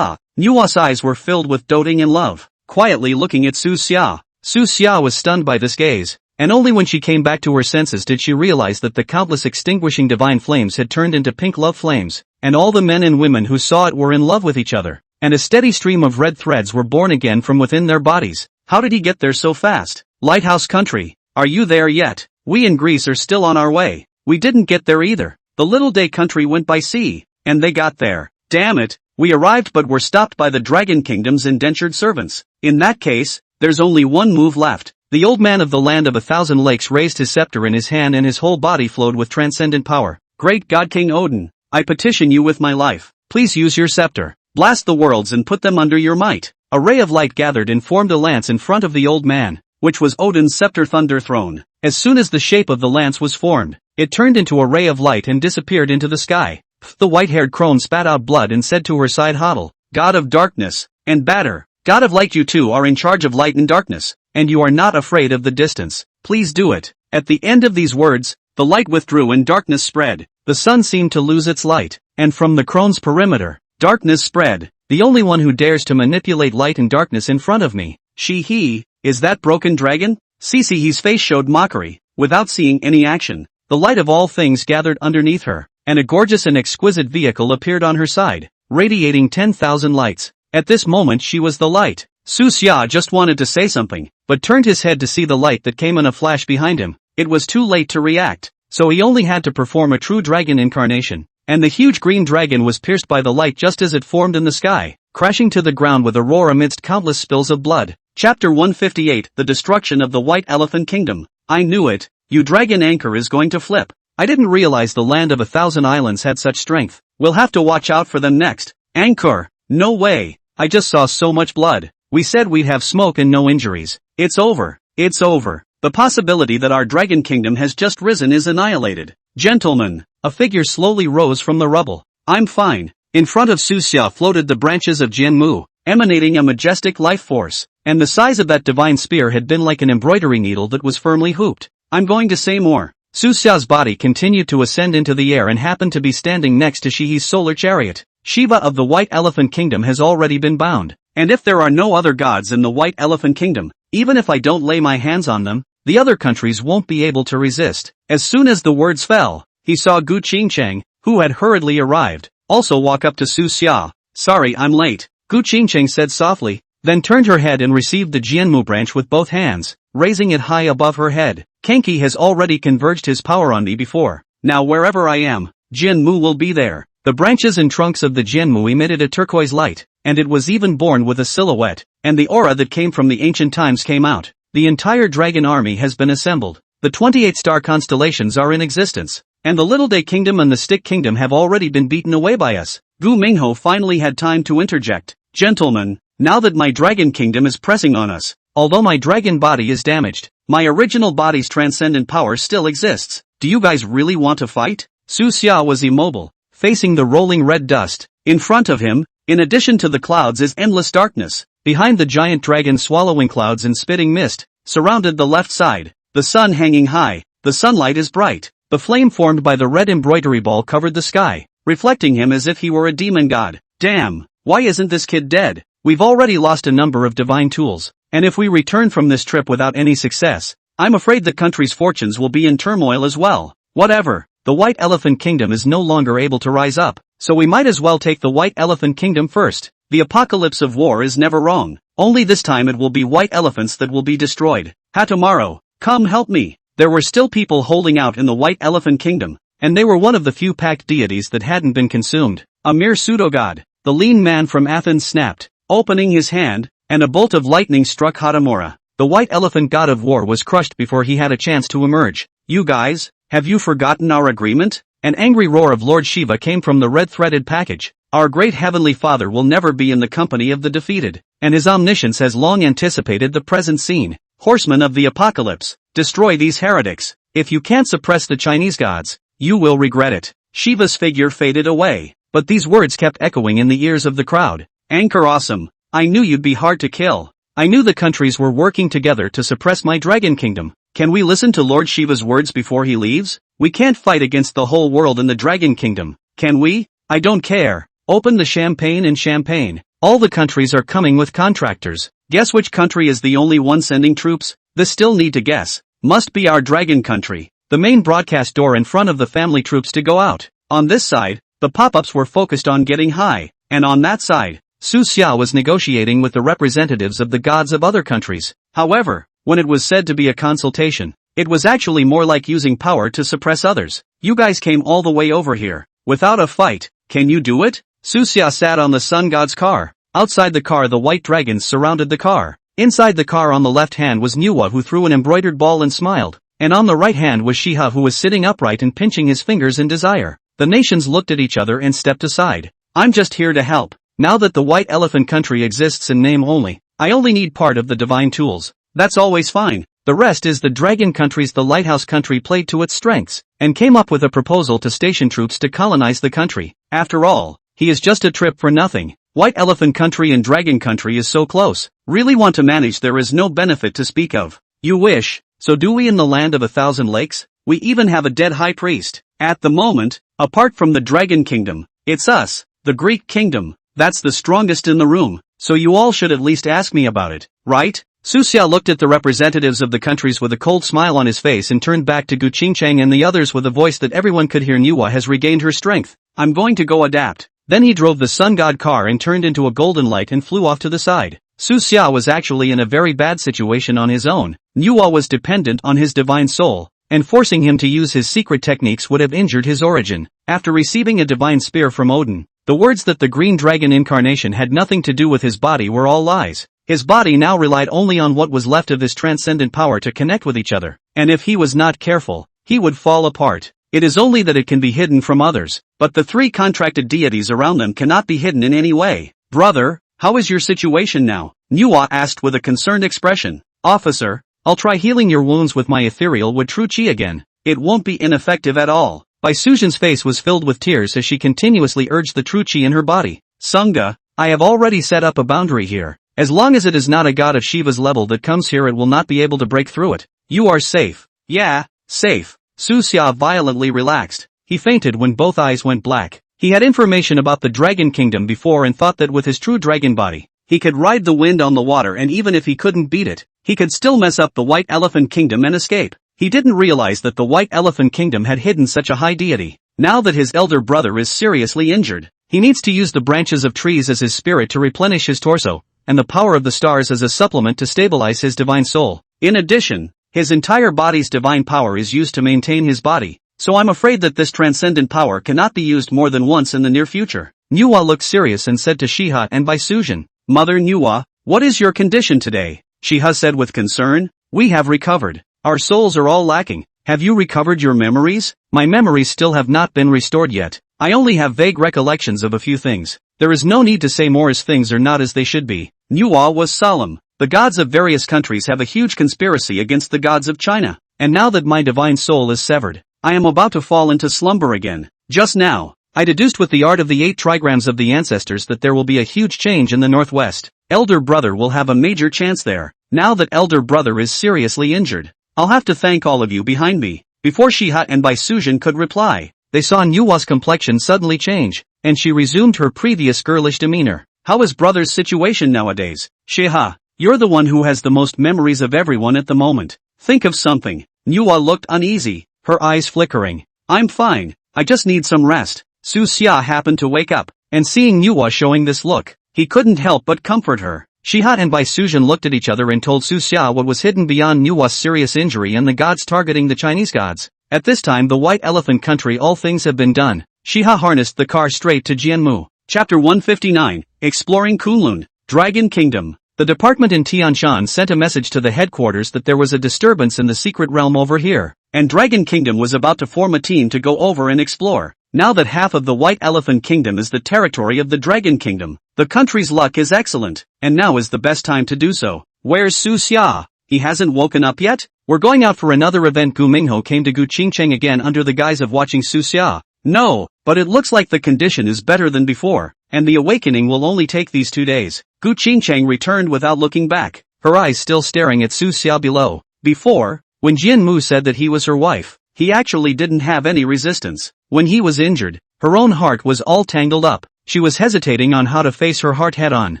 Nuwa's eyes were filled with doting and love, quietly looking at Su Xia. Su Xia was stunned by this gaze, and only when she came back to her senses did she realize that the countless extinguishing divine flames had turned into pink love flames, and all the men and women who saw it were in love with each other, and a steady stream of red threads were born again from within their bodies. How did he get there so fast? Lighthouse country, are you there yet? We in Greece are still on our way. We didn't get there either. The little day country went by sea, and they got there. Damn it, we arrived but were stopped by the Dragon Kingdom's indentured servants. In that case, there's only one move left. The old man of the land of 1,000 lakes raised his scepter in his hand and his whole body flowed with transcendent power. Great God King Odin, I petition you with my life. Please use your scepter. Blast the worlds and put them under your might. A ray of light gathered and formed a lance in front of the old man, which was Odin's scepter thunder throne. As soon as the shape of the lance was formed, it turned into a ray of light and disappeared into the sky. The white-haired crone spat out blood and said to her side Hodl, God of darkness, and Batter, God of light, you two are in charge of light and darkness, and you are not afraid of the distance. Please do it. At the end of these words, the light withdrew and darkness spread. The sun seemed to lose its light, and from the crone's perimeter, darkness spread. The only one who dares to manipulate light and darkness in front of me. He, is that broken dragon? His face showed mockery, without seeing any action. The light of all things gathered underneath her, and a gorgeous and exquisite vehicle appeared on her side, radiating 10,000 lights. At this moment she was the light. Su Xia just wanted to say something, but turned his head to see the light that came in a flash behind him. It was too late to react, so he only had to perform a true dragon incarnation. And the huge green dragon was pierced by the light just as it formed in the sky, crashing to the ground with a roar amidst countless spills of blood. Chapter 158, The Destruction of the White Elephant Kingdom. I knew it, you dragon anchor is going to flip. I didn't realize the land of 1,000 islands had such strength. We'll have to watch out for them next. Anchor, no way, I just saw so much blood. We said we'd have smoke and no injuries. It's over. The possibility that our dragon kingdom has just risen is annihilated. Gentlemen, a figure slowly rose from the rubble. I'm fine. In front of Su Xia floated the branches of Jianmu, emanating a majestic life force, and the size of that divine spear had been like an embroidery needle that was firmly hooped. I'm going to say more. Su Xia's body continued to ascend into the air and happened to be standing next to Shihi's solar chariot. Shiva of the White Elephant Kingdom has already been bound. And if there are no other gods in the White Elephant Kingdom, even if I don't lay my hands on them, the other countries won't be able to resist. As soon as the words fell, he saw Gu Qingcheng, who had hurriedly arrived, also walk up to Su Xia. Sorry I'm late, Gu Qingcheng said softly, then turned her head and received the Jianmu branch with both hands, raising it high above her head. Kenki has already converged his power on me before. Now wherever I am, Jianmu will be there. The branches and trunks of the Jianmu emitted a turquoise light, and it was even born with a silhouette, and the aura that came from the ancient times came out. The entire dragon army has been assembled. The 28 star constellations are in existence, and the Little Day Kingdom and the Stick Kingdom have already been beaten away by us. Gu Mingho finally had time to interject. Gentlemen, now that my dragon kingdom is pressing on us, although my dragon body is damaged, my original body's transcendent power still exists. Do you guys really want to fight? Su Xia was immobile, facing the rolling red dust. In front of him, in addition to the clouds is endless darkness. Behind the giant dragon swallowing clouds and spitting mist, surrounded the left side, the sun hanging high, the sunlight is bright. The flame formed by the red embroidery ball covered the sky, reflecting him as if he were a demon god. Damn, why isn't this kid dead? We've already lost a number of divine tools, and if we return from this trip without any success, I'm afraid the country's fortunes will be in turmoil as well. Whatever, the White Elephant Kingdom is no longer able to rise up, so we might as well take the White Elephant Kingdom first. The apocalypse of war is never wrong, only this time it will be white elephants that will be destroyed. Hatamaro, come help me. There were still people holding out in the White Elephant Kingdom, and they were one of the few packed deities that hadn't been consumed. A mere pseudo-god. The lean man from Athens snapped, opening his hand, and a bolt of lightning struck Hatamura. The White Elephant God of War was crushed before he had a chance to emerge. You guys, have you forgotten our agreement? An angry roar of Lord Shiva came from the red-threaded package. Our great Heavenly Father will never be in the company of the defeated, and his omniscience has long anticipated the present scene. Horsemen of the apocalypse, destroy these heretics. If you can't suppress the Chinese gods, you will regret it. Shiva's figure faded away, but these words kept echoing in the ears of the crowd. Anchor awesome, I knew you'd be hard to kill. I knew the countries were working together to suppress my dragon kingdom. Can we listen to Lord Shiva's words before he leaves? We can't fight against the whole world in the dragon kingdom, can we? I don't care. Open the champagne and champagne. All the countries are coming with contractors. Guess which country is the only one sending troops? This still need to guess. Must be our dragon country. The main broadcast door in front of the family troops to go out. On this side, the pop-ups were focused on getting high, and on that side, Su Xia was negotiating with the representatives of the gods of other countries. However, when it was said to be a consultation, it was actually more like using power to suppress others. You guys came all the way over here, without a fight. Can you do it? Su Xia sat on the sun god's car. Outside the car the white dragons surrounded the car. Inside the car on the left hand was Nuwa, who threw an embroidered ball and smiled, and on the right hand was Shiha, who was sitting upright and pinching his fingers in desire. The nations looked at each other and stepped aside. I'm just here to help. Now that the White Elephant country exists in name only, I only need part of the divine tools. That's always fine. The rest is the dragon countries. The lighthouse country played to its strengths, and came up with a proposal to station troops to colonize the country. After all, he is just a trip for nothing. White Elephant country and dragon country is so close. Really want to manage, there is no benefit to speak of. You wish, so do we in the land of 1,000 lakes? We even have a dead high priest. At the moment, apart from the dragon kingdom, it's us, the Greek kingdom. That's the strongest in the room, so you all should at least ask me about it, right? Su Xia looked at the representatives of the countries with a cold smile on his face and turned back to Gu Qingcheng and the others with a voice that everyone could hear. Nuwa has regained her strength. I'm going to go adapt. Then he drove the sun god car and turned into a golden light and flew off to the side. Su Xia was actually in a very bad situation on his own. Nuwa was dependent on his divine soul, and forcing him to use his secret techniques would have injured his origin. After receiving a divine spear from Odin, the words that the green dragon incarnation had nothing to do with his body were all lies. His body now relied only on what was left of his transcendent power to connect with each other, and if he was not careful, he would fall apart. It is only that it can be hidden from others, but the three contracted deities around them cannot be hidden in any way. Brother, how is your situation now? Nuwa asked with a concerned expression. Officer, I'll try healing your wounds with my ethereal wood true chi again. It won't be ineffective at all. Bai Sujin's face was filled with tears as she continuously urged the true chi in her body. Sangha, I have already set up a boundary here. As long as it is not a god of Shiva's level that comes here, it will not be able to break through it. You are safe. Yeah, safe. Su Xia violently relaxed. He fainted when both eyes went black. He had information about the Dragon Kingdom before and thought that with his true dragon body, he could ride the wind on the water, and even if he couldn't beat it, he could still mess up the White Elephant Kingdom and escape. He didn't realize that the White Elephant Kingdom had hidden such a high deity. Now that his elder brother is seriously injured, he needs to use the branches of trees as his spirit to replenish his torso, and the power of the stars as a supplement to stabilize his divine soul. In addition, his entire body's divine power is used to maintain his body, so I'm afraid that this transcendent power cannot be used more than once in the near future. Nuwa looked serious and said to Shiha and Baisujin, "Mother Nuwa, what is your condition today?" Shiha said with concern, "We have recovered. Our souls are all lacking. Have you recovered your memories?" "My memories still have not been restored yet. I only have vague recollections of a few things. There is no need to say more as things are not as they should be." Nuwa was solemn. The gods of various countries have a huge conspiracy against the gods of China. And now that my divine soul is severed, I am about to fall into slumber again. Just now, I deduced with the art of the 8 trigrams of the ancestors that there will be a huge change in the northwest. Elder brother will have a major chance there. Now that elder brother is seriously injured, I'll have to thank all of you behind me. Before Shiha and Baisujin could reply, they saw Nuwa's complexion suddenly change, and she resumed her previous girlish demeanor. "How is brother's situation nowadays?" "Shiha, you're the one who has the most memories of everyone at the moment. Think of something." Nuwa looked uneasy, her eyes flickering. "I'm fine, I just need some rest." Su Xia happened to wake up, and seeing Nuwa showing this look, he couldn't help but comfort her. Shiha and Baisujin looked at each other and told Su Xia what was hidden beyond Nuwa's serious injury and the gods targeting the Chinese gods. At this time the White Elephant Country, all things have been done. Shiha harnessed the car straight to Jianmu. Chapter 159, Exploring Kunlun, Dragon Kingdom. The department in Tianshan sent a message to the headquarters that there was a disturbance in the secret realm over here, and Dragon Kingdom was about to form a team to go over and explore. Now that half of the White Elephant Kingdom is the territory of the Dragon Kingdom, the country's luck is excellent, and now is the best time to do so. "Where's Su Xia? He hasn't woken up yet? We're going out for another event." Gu Mingho came to Gu Qingcheng again under the guise of watching Su Xia. "No, but it looks like the condition is better than before, and the awakening will only take these 2 days. Gu Qingcheng returned without looking back, her eyes still staring at Su Xia below. Before, when Jianmu said that he was her wife, he actually didn't have any resistance. When he was injured, her own heart was all tangled up. She was hesitating on how to face her heart head-on.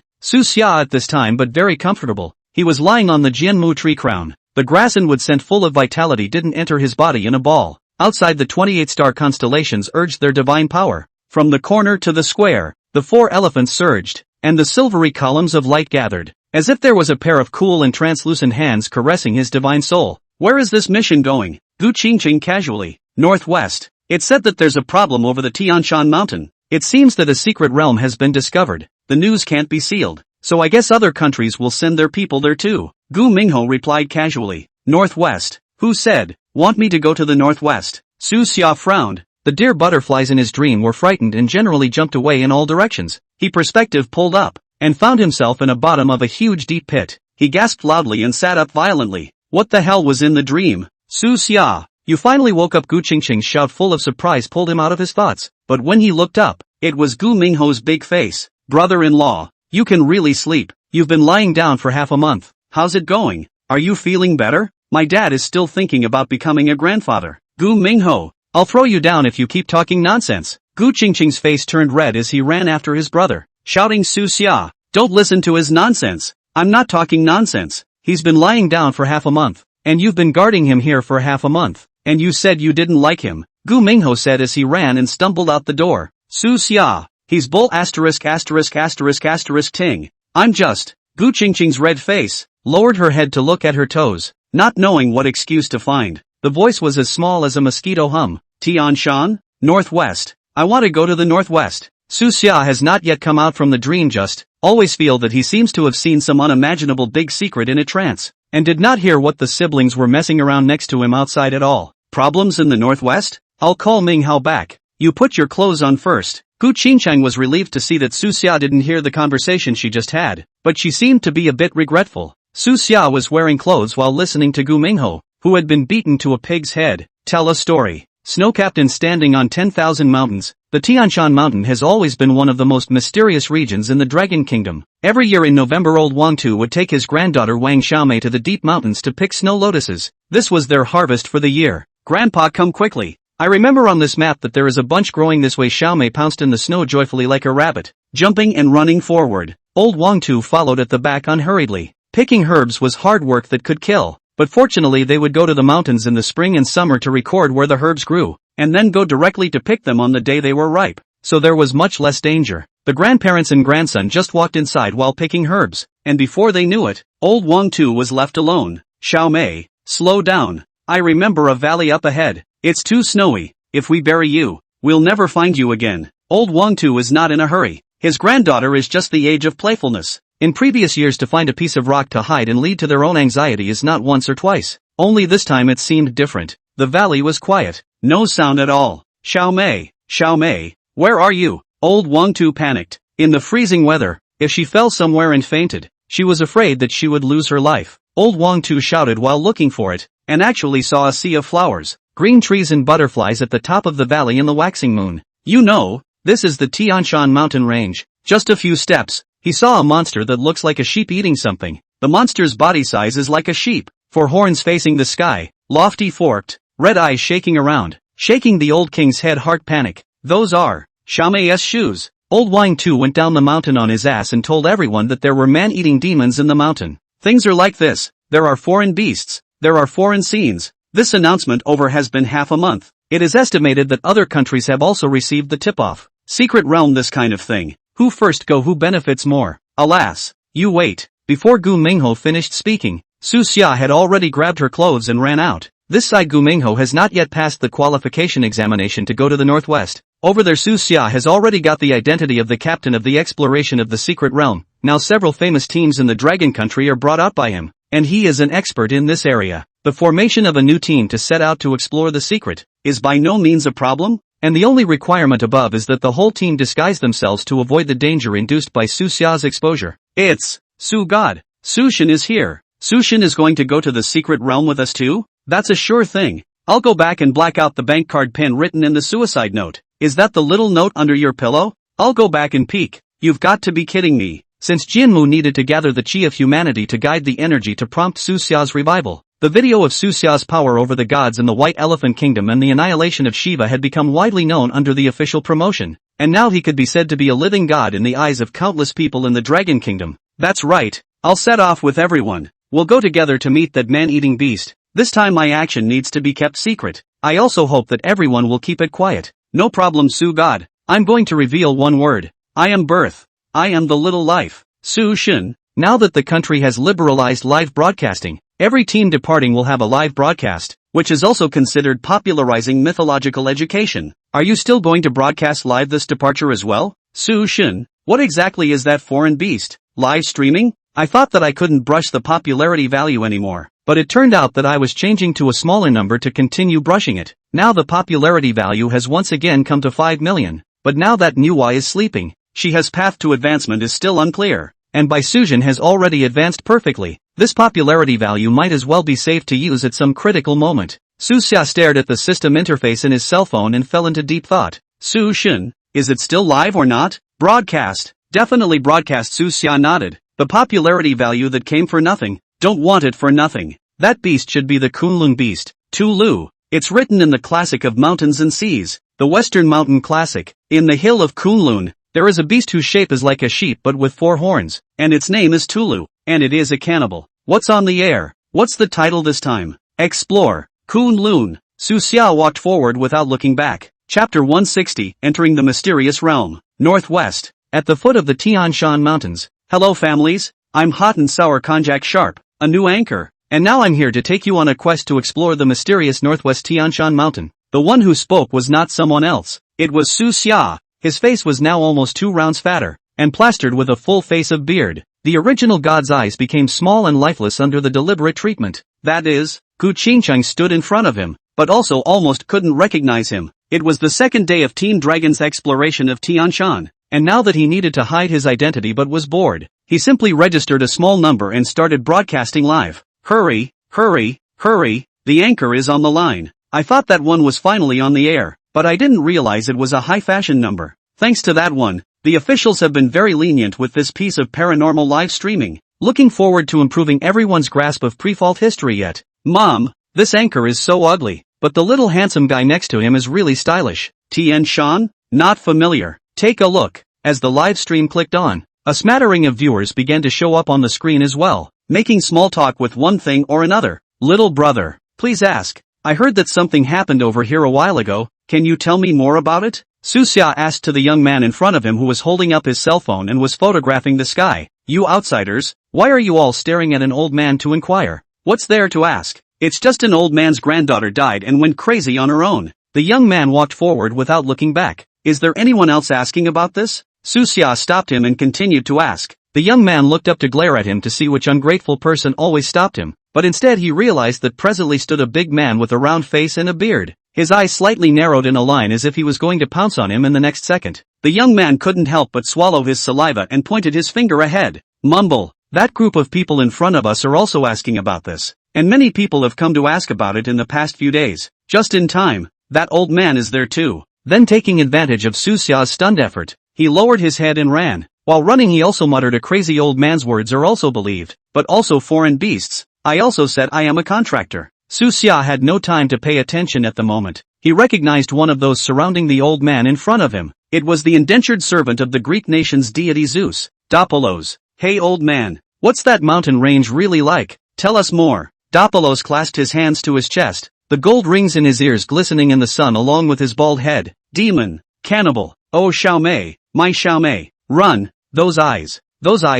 Su Xia at this time, but very comfortable. He was lying on the Jianmu tree crown. The grass and wood scent full of vitality didn't enter his body in a ball. Outside, the 28-star constellations urged their divine power. From the corner to the square, the 4 elephants surged, and the silvery columns of light gathered, as if there was a pair of cool and translucent hands caressing his divine soul. "Where is this mission going?" Gu Qingcheng casually. "Northwest. It said that there's a problem over the Tianshan mountain. It seems that a secret realm has been discovered. The news can't be sealed, so I guess other countries will send their people there too." Gu Mingho replied casually. "Northwest? Who said? Want me to go to the northwest?" Su Xia frowned. The deer butterflies in his dream were frightened and generally jumped away in all directions. He perspective pulled up, and found himself in a bottom of a huge deep pit. He gasped loudly and sat up violently. What the hell was in the dream? "Su Xia, you finally woke up." Gu Qingcheng's shout full of surprise pulled him out of his thoughts, but when he looked up, it was Gu Mingho's big face. "Brother-in-law, you can really sleep. You've been lying down for half a month. How's it going? Are you feeling better?" "My dad is still thinking about becoming a grandfather." "Gu Mingho, I'll throw you down if you keep talking nonsense." Gu Qingcheng's face turned red as he ran after his brother, shouting, "Su Xia, don't listen to his nonsense. I'm not talking nonsense. He's been lying down for half a month, and you've been guarding him here for half a month, and you said you didn't like him," Gu Mingho said as he ran and stumbled out the door. "Su Xia, he's bull asterisk asterisk asterisk asterisk ting. I'm just." Gu Qingcheng's red face lowered her head to look at her toes, not knowing what excuse to find. The voice was as small as a mosquito hum. "Tianshan? Northwest. I want to go to the northwest." Su Xia has not yet come out from the dream, just always feel that he seems to have seen some unimaginable big secret in a trance, and did not hear what the siblings were messing around next to him outside at all. "Problems in the northwest? I'll call Ming Hao back. You put your clothes on first." Gu Qingcheng was relieved to see that Su Xia didn't hear the conversation she just had, but she seemed to be a bit regretful. Su Xia was wearing clothes while listening to Gu Mingho, who had been beaten to a pig's head, tell a story. Snow captain standing on 10,000 mountains, the Tianshan mountain has always been one of the most mysterious regions in the Dragon Kingdom. Every year in November, old Wang Tu would take his granddaughter Wang Xiaomei to the deep mountains to pick snow lotuses. This was their harvest for the year. "Grandpa, come quickly. I remember on this map that there is a bunch growing this way." Xiaomei pounced in the snow joyfully like a rabbit, jumping and running forward. Old Wang Tu followed at the back unhurriedly. Picking herbs was hard work that could kill, but fortunately they would go to the mountains in the spring and summer to record where the herbs grew, and then go directly to pick them on the day they were ripe, so there was much less danger. The grandparents and grandson just walked inside while picking herbs, and before they knew it, old Wang Tu was left alone. Xiao Mei, slow down. I remember a valley up ahead. It's too snowy. If we bury you, we'll never find you again. Old Wang Tu is not in a hurry. His granddaughter is just the age of playfulness. In previous years, to find a piece of rock to hide and lead to their own anxiety is not once or twice. Only this time it seemed different. The valley was quiet. No sound at all. Xiao Mei, where are you? Old Wang Tu panicked. In the freezing weather, if she fell somewhere and fainted, she was afraid that she would lose her life. Old Wang Tu shouted while looking for it, and actually saw a sea of flowers, green trees and butterflies at the top of the valley in the waxing moon. You know, this is the Tianshan mountain range. Just a few steps, he saw a monster that looks like a sheep eating something. The monster's body size is like a sheep, 4 horns facing the sky, lofty forked, red eyes shaking around, shaking the old king's head. Heart panic. Those are Xiao Mei's shoes. Old Wang Tu went down the mountain on his ass and told everyone that there were man-eating demons in the mountain. Things are like this. There are foreign beasts. There are foreign scenes. This announcement over has been half a month. It is estimated that other countries have also received the tip-off. Secret realm, this kind of thing. Who first go, who benefits more? Alas. You wait. Before Gu Mingho finished speaking, Su Xia had already grabbed her clothes and ran out. This side, Gu Mingho has not yet passed the qualification examination to go to the northwest. Over there, Su Xia has already got the identity of the captain of the exploration of the secret realm. Now several famous teams in the dragon country are brought out by him, and he is an expert in this area. The formation of a new team to set out to explore the secret is by no means a problem, and the only requirement above is that the whole team disguise themselves to avoid the danger induced by Su Xia's exposure. It's Su God. Su Shen is here. Su Shen is going to go to the secret realm with us too? That's a sure thing. I'll go back and black out the bank card pen written in the suicide note. Is that the little note under your pillow? I'll go back and peek. You've got to be kidding me. Since Jianmu needed to gather the chi of humanity to guide the energy to prompt Su Xia's revival, the video of Su Xia's power over the gods in the White Elephant Kingdom and the annihilation of Shiva had become widely known under the official promotion, and now he could be said to be a living god in the eyes of countless people in the Dragon Kingdom. That's right. I'll set off with everyone. We'll go together to meet that man-eating beast. This time my action needs to be kept secret. I also hope that everyone will keep it quiet. No problem, Su God. I'm going to reveal one word. I am birth. I am the little life. Su Shen. Now that the country has liberalized live broadcasting, every team departing will have a live broadcast, which is also considered popularizing mythological education. Are you still going to broadcast live this departure as well? Su Shen, what exactly is that foreign beast? Live streaming? I thought that I couldn't brush the popularity value anymore, but it turned out that I was changing to a smaller number to continue brushing it. Now the popularity value has once again come to 5 million, but now that Nuwa is sleeping, she has path to advancement is still unclear, and by Sujin has already advanced perfectly. This popularity value might as well be saved to use at some critical moment. Su Xia stared at the system interface in his cell phone and fell into deep thought. Su Shen, is it still live or not? Broadcast. Definitely broadcast. Su Xia nodded. The popularity value that came for nothing. Don't want it for nothing. That beast should be the Kunlun beast. Tulu. It's written in the classic of mountains and seas, the Western Mountain Classic. In the hill of Kunlun, there is a beast whose shape is like a sheep but with 4 horns, and its name is Tulu, and it is a cannibal. What's on the air? What's the title this time? Explore. Kunlun. Su Xia walked forward without looking back. Chapter 160, Entering the Mysterious Realm. Northwest. At the foot of the Tianshan Mountains. Hello families, I'm Hot and Sour Konjac Sharp, a new anchor, and now I'm here to take you on a quest to explore the mysterious Northwest Tianshan Mountain. The one who spoke was not someone else. It was Su Xia. His face was now almost 2 rounds fatter, and plastered with a full face of beard. The original god's eyes became small and lifeless under the deliberate treatment. That is, Gu Qingcheng stood in front of him, but also almost couldn't recognize him. It was the second day of Team Dragon's exploration of Tianshan, and now that he needed to hide his identity but was bored, he simply registered a small number and started broadcasting live. Hurry, hurry, hurry, the anchor is on the line. I thought that one was finally on the air, but I didn't realize it was a high-fashion number. Thanks to that one, the officials have been very lenient with this piece of paranormal live streaming. Looking forward to improving everyone's grasp of pre-fault history yet. Mom, this anchor is so ugly, but the little handsome guy next to him is really stylish. Tian Shan? Not familiar. Take a look. As the live stream clicked on, A smattering of viewers began to show up on the screen as well, making small talk with one thing or another. Little brother, please ask. I heard that something happened over here a while ago, can you tell me more about it? Susia asked to the young man in front of him who was holding up his cell phone and was photographing the sky. You outsiders, why are you all staring at an old man to inquire? What's there to ask? It's just an old man's granddaughter died and went crazy on her own. The young man walked forward without looking back. Is there anyone else asking about this? Susia stopped him and continued to ask. The young man looked up to glare at him to see which ungrateful person always stopped him, but instead he realized that presently stood a big man with a round face and a beard. His eyes slightly narrowed in a line as if he was going to pounce on him in the next second. The young man couldn't help but swallow his saliva and pointed his finger ahead. Mumble, that group of people in front of us are also asking about this. And many people have come to ask about it in the past few days. Just in time, that old man is there too. Then taking advantage of Susia's stunned effort, he lowered his head and ran. While running he also muttered a crazy old man's words are also believed, but also foreign beasts. I also said I am a contractor. Susia had no time to pay attention at the moment. He recognized one of those surrounding the old man in front of him. It was the indentured servant of the Greek nation's deity Zeus, Dopolos. Hey old man, what's that mountain range really like? Tell us more. Dopolos clasped his hands to his chest, the gold rings in his ears glistening in the sun along with his bald head. Demon, cannibal, oh Xiaomei, my Xiaomei, run, those eyes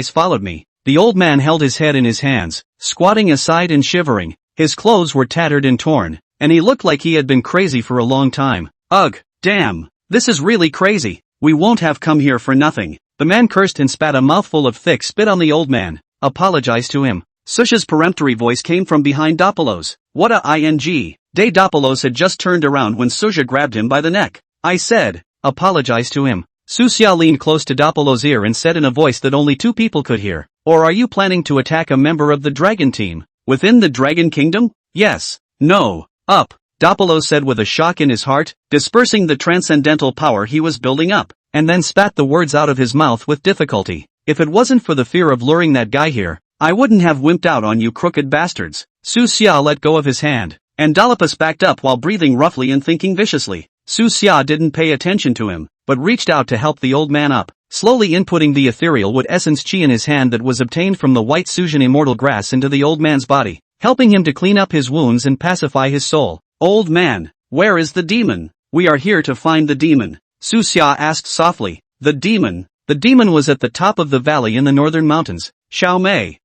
followed me. The old man held his head in his hands, squatting aside and shivering. His clothes were tattered and torn, and he looked like he had been crazy for a long time. Ugh, damn, this is really crazy. We won't have come here for nothing. The man cursed and spat a mouthful of thick spit on the old man. Apologize to him. Susha's peremptory voice came from behind Dopolos. What a ing. Day Dopolos had just turned around when Susha grabbed him by the neck. I said, apologize to him. Susia leaned close to Dopolos' ear and said in a voice that only two people could hear. Or are you planning to attack a member of the dragon team? Within the dragon kingdom? Yes. No. Up. Dopolos said with a shock in his heart, dispersing the transcendental power he was building up, and then spat the words out of his mouth with difficulty. If it wasn't for the fear of luring that guy here, I wouldn't have wimped out on you crooked bastards. Susia let go of his hand, and Dolopus backed up while breathing roughly and thinking viciously. Susia didn't pay attention to him, but reached out to help the old man up, slowly inputting the ethereal wood essence chi in his hand that was obtained from the white Suzhan immortal grass into the old man's body, helping him to clean up his wounds and pacify his soul. Old man, where is the demon? We are here to find the demon. Susia asked softly. The demon? The demon was at the top of the valley in the northern mountains. Xiaomei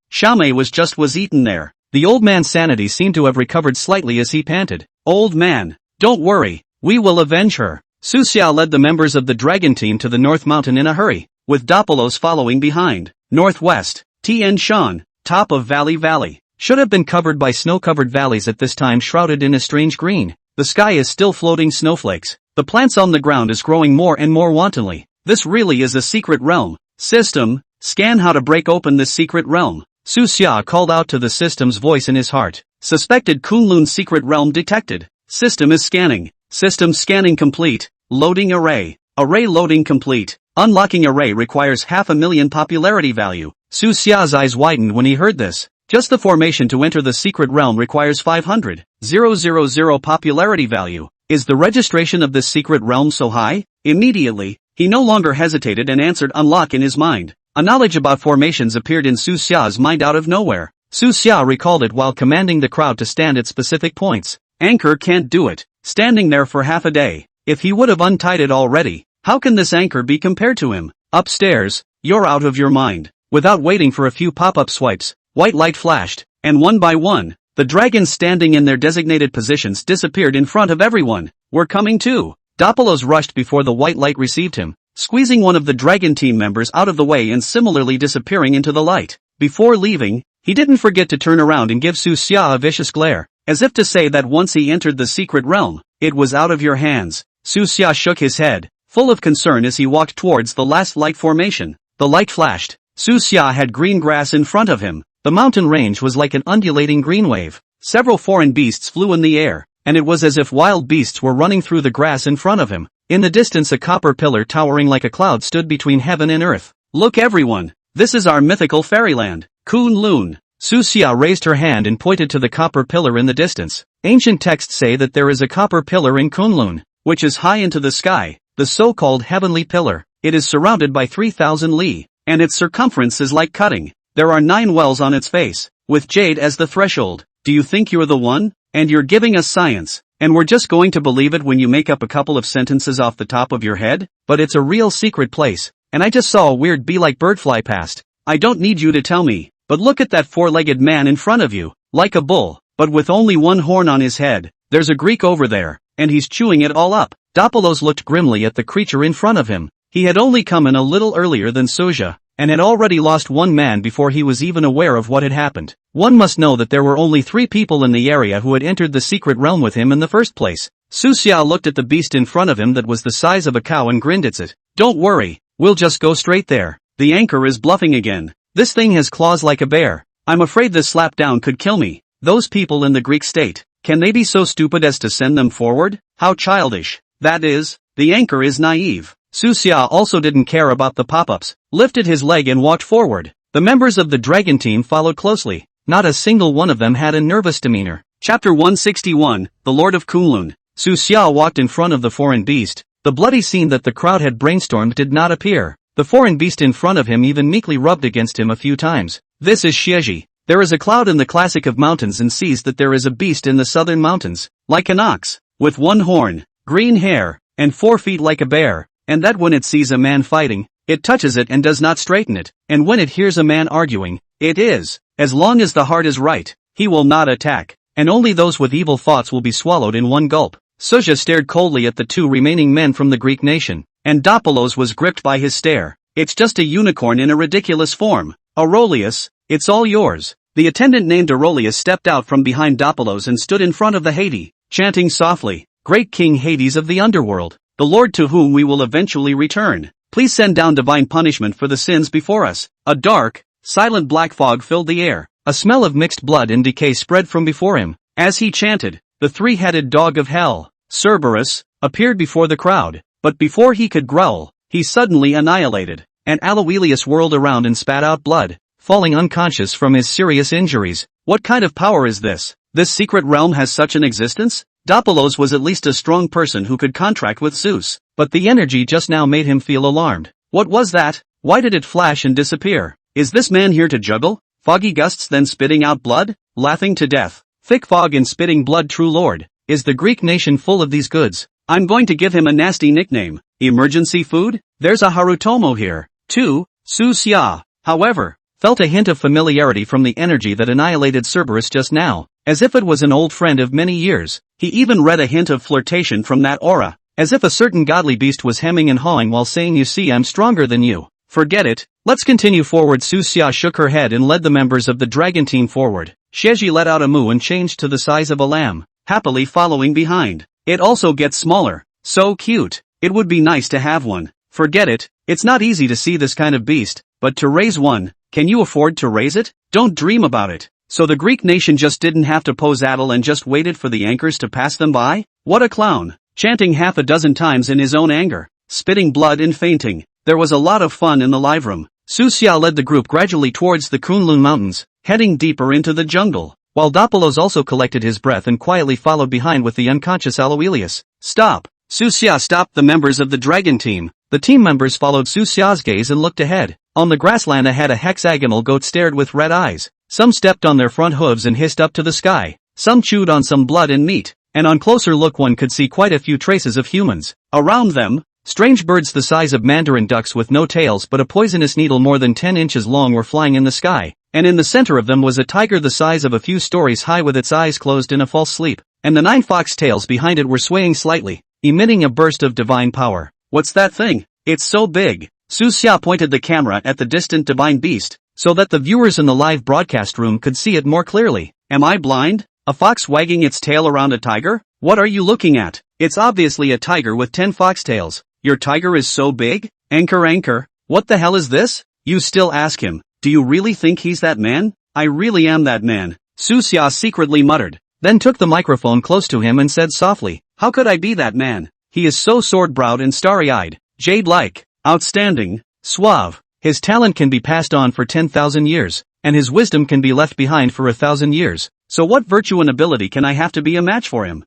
was eaten there. The old man's sanity seemed to have recovered slightly as he panted. Old man, don't worry, we will avenge her. Susia led the members of the dragon team to the North Mountain in a hurry, with Dopolos following behind. Northwest, Tian Shan, top of Valley. Should have been covered by snow-covered valleys at this time shrouded in a strange green. The sky is still floating snowflakes. The plants on the ground is growing more and more wantonly. This really is a secret realm. System, scan how to break open this secret realm. Susia called out to the system's voice in his heart. Suspected Kunlun secret realm detected. System is scanning. System scanning complete. Loading array. Array loading complete. Unlocking array requires 500,000 popularity value. Susia's eyes widened when he heard this. Just the formation to enter the secret realm requires 500,000 popularity value. Is the registration of this secret realm so high? Immediately, he no longer hesitated and answered unlock in his mind. A knowledge about formations appeared in Susia's mind out of nowhere. Susia recalled it while commanding the crowd to stand at specific points. Anchor can't do it, standing there for half a day. If he would have untied it already, how can this anchor be compared to him? Upstairs, you're out of your mind. Without waiting for a few pop-up swipes, white light flashed, and one by one, the dragons standing in their designated positions disappeared in front of everyone. We're coming too. Dopolos rushed before the white light received him, squeezing one of the dragon team members out of the way and similarly disappearing into the light. Before leaving, he didn't forget to turn around and give Susia a vicious glare, as if to say that once he entered the secret realm, it was out of your hands. Susia shook his head, full of concern as he walked towards the last light formation. The light flashed. Susia had green grass in front of him. The mountain range was like an undulating green wave. Several foreign beasts flew in the air, and it was as if wild beasts were running through the grass in front of him. In the distance a copper pillar towering like a cloud stood between heaven and earth. Look everyone, this is our mythical fairyland, Kunlun. Susia raised her hand and pointed to the copper pillar in the distance. Ancient texts say that there is a copper pillar in Kunlun, which is high into the sky, the so-called heavenly pillar. It is surrounded by 3,000 li. and its circumference is like cutting. There are 9 wells on its face, with jade as the threshold. Do you think you're the one? And you're giving us science, and we're just going to believe it when you make up a couple of sentences off the top of your head? But it's a real secret place, and I just saw a weird bee-like bird fly past. I don't need you to tell me, but look at that 4-legged man in front of you, like a bull, but with only 1 horn on his head. There's a Greek over there, and he's chewing it all up. Dapalos looked grimly at the creature in front of him. He had only come in a little earlier than Soja, and had already lost 1 man before he was even aware of what had happened. One must know that there were only 3 people in the area who had entered the secret realm with him in the first place. Susia looked at the beast in front of him that was the size of a cow and grinned at it. Don't worry, we'll just go straight there. The anchor is bluffing again. This thing has claws like a bear. I'm afraid this slapdown could kill me. Those people in the Greek state, can they be so stupid as to send them forward? How childish. That is, the anchor is naive. Susia also didn't care about the pop-ups, lifted his leg and walked forward. The members of the dragon team followed closely. Not a single one of them had a nervous demeanor. Chapter 161, The Lord of Kunlun. Susia walked in front of the foreign beast. The bloody scene that the crowd had brainstormed did not appear. The foreign beast in front of him even meekly rubbed against him a few times. This is Shieji. There is a cloud in the classic of mountains and sees that there is a beast in the southern mountains, like an ox, with 1 horn, green hair, and 4 feet like a bear, and that when it sees a man fighting, it touches it and does not straighten it, and when it hears a man arguing, it is, as long as the heart is right, he will not attack, and only those with evil thoughts will be swallowed in 1 gulp. Soja stared coldly at the 2 remaining men from the Greek nation, and Dapalos was gripped by his stare. It's just a unicorn in a ridiculous form. Aurelius, it's all yours. The attendant named Aurelius stepped out from behind Dapalos and stood in front of the Hades, chanting softly, Great King Hades of the underworld, the Lord to whom we will eventually return, please send down divine punishment for the sins before us. A dark, silent black fog filled the air. A smell of mixed blood and decay spread from before him. As he chanted, the 3-headed dog of hell, Cerberus, appeared before the crowd, but before he could growl, he suddenly annihilated, and Aloelius whirled around and spat out blood, falling unconscious from his serious injuries. What kind of power is this? This secret realm has such an existence? Dapalos was at least a strong person who could contract with Zeus, but the energy just now made him feel alarmed. What was that? Why did it flash and disappear? Is this man here to juggle? Foggy gusts then spitting out blood? Laughing to death. Thick fog and spitting blood, true lord. Is the Greek nation full of these goods? I'm going to give him a nasty nickname. Emergency food? There's a Harutomo here, too. Susia, however, felt a hint of familiarity from the energy that annihilated Cerberus just now, as if it was an old friend of many years. He even read a hint of flirtation from that aura, as if a certain godly beast was hemming and hawing while saying, you see, I'm stronger than you. Forget it, let's continue forward. Susia shook her head and led the members of the dragon team forward. Shieji let out a moo and changed to the size of a lamb, happily following behind. It also gets smaller. So cute. It would be nice to have one. Forget it, it's not easy to see this kind of beast, but to raise one, can you afford to raise it? Don't dream about it. So the Greek nation just didn't have to pose addle and just waited for the anchors to pass them by? What a clown. Chanting half a dozen times in his own anger, spitting blood and fainting. There was a lot of fun in the live room. Susia led the group gradually towards the Kunlun Mountains, heading deeper into the jungle, while Dapalos also collected his breath and quietly followed behind with the unconscious Aloelius. Stop! Susia stopped the members of the dragon team. The team members followed Susia's gaze and looked ahead. On the grassland ahead, a hexagonal goat stared with red eyes. Some stepped on their front hooves and hissed up to the sky. Some chewed on some blood and meat, and on closer look one could see quite a few traces of humans. Around them, strange birds the size of mandarin ducks with no tails but a poisonous needle more than 10 inches long were flying in the sky, and in the center of them was a tiger the size of a few stories high with its eyes closed in a false sleep, and the 9 fox tails behind it were swaying slightly, emitting a burst of divine power. What's that thing? It's so big. Susia pointed the camera at the distant divine beast, so that the viewers in the live broadcast room could see it more clearly. Am I blind? A fox wagging its tail around a tiger? What are you looking at? It's obviously a tiger with 10 foxtails. Your tiger is so big? Anchor, what the hell is this? You still ask him, do you really think he's that man? I really am that man, Susia secretly muttered, then took the microphone close to him and said softly, how could I be that man? He is so sword-browed and starry-eyed, jade-like, outstanding, suave. His talent can be passed on for 10,000 years, and his wisdom can be left behind for 1,000 years. So what virtue and ability can I have to be a match for him?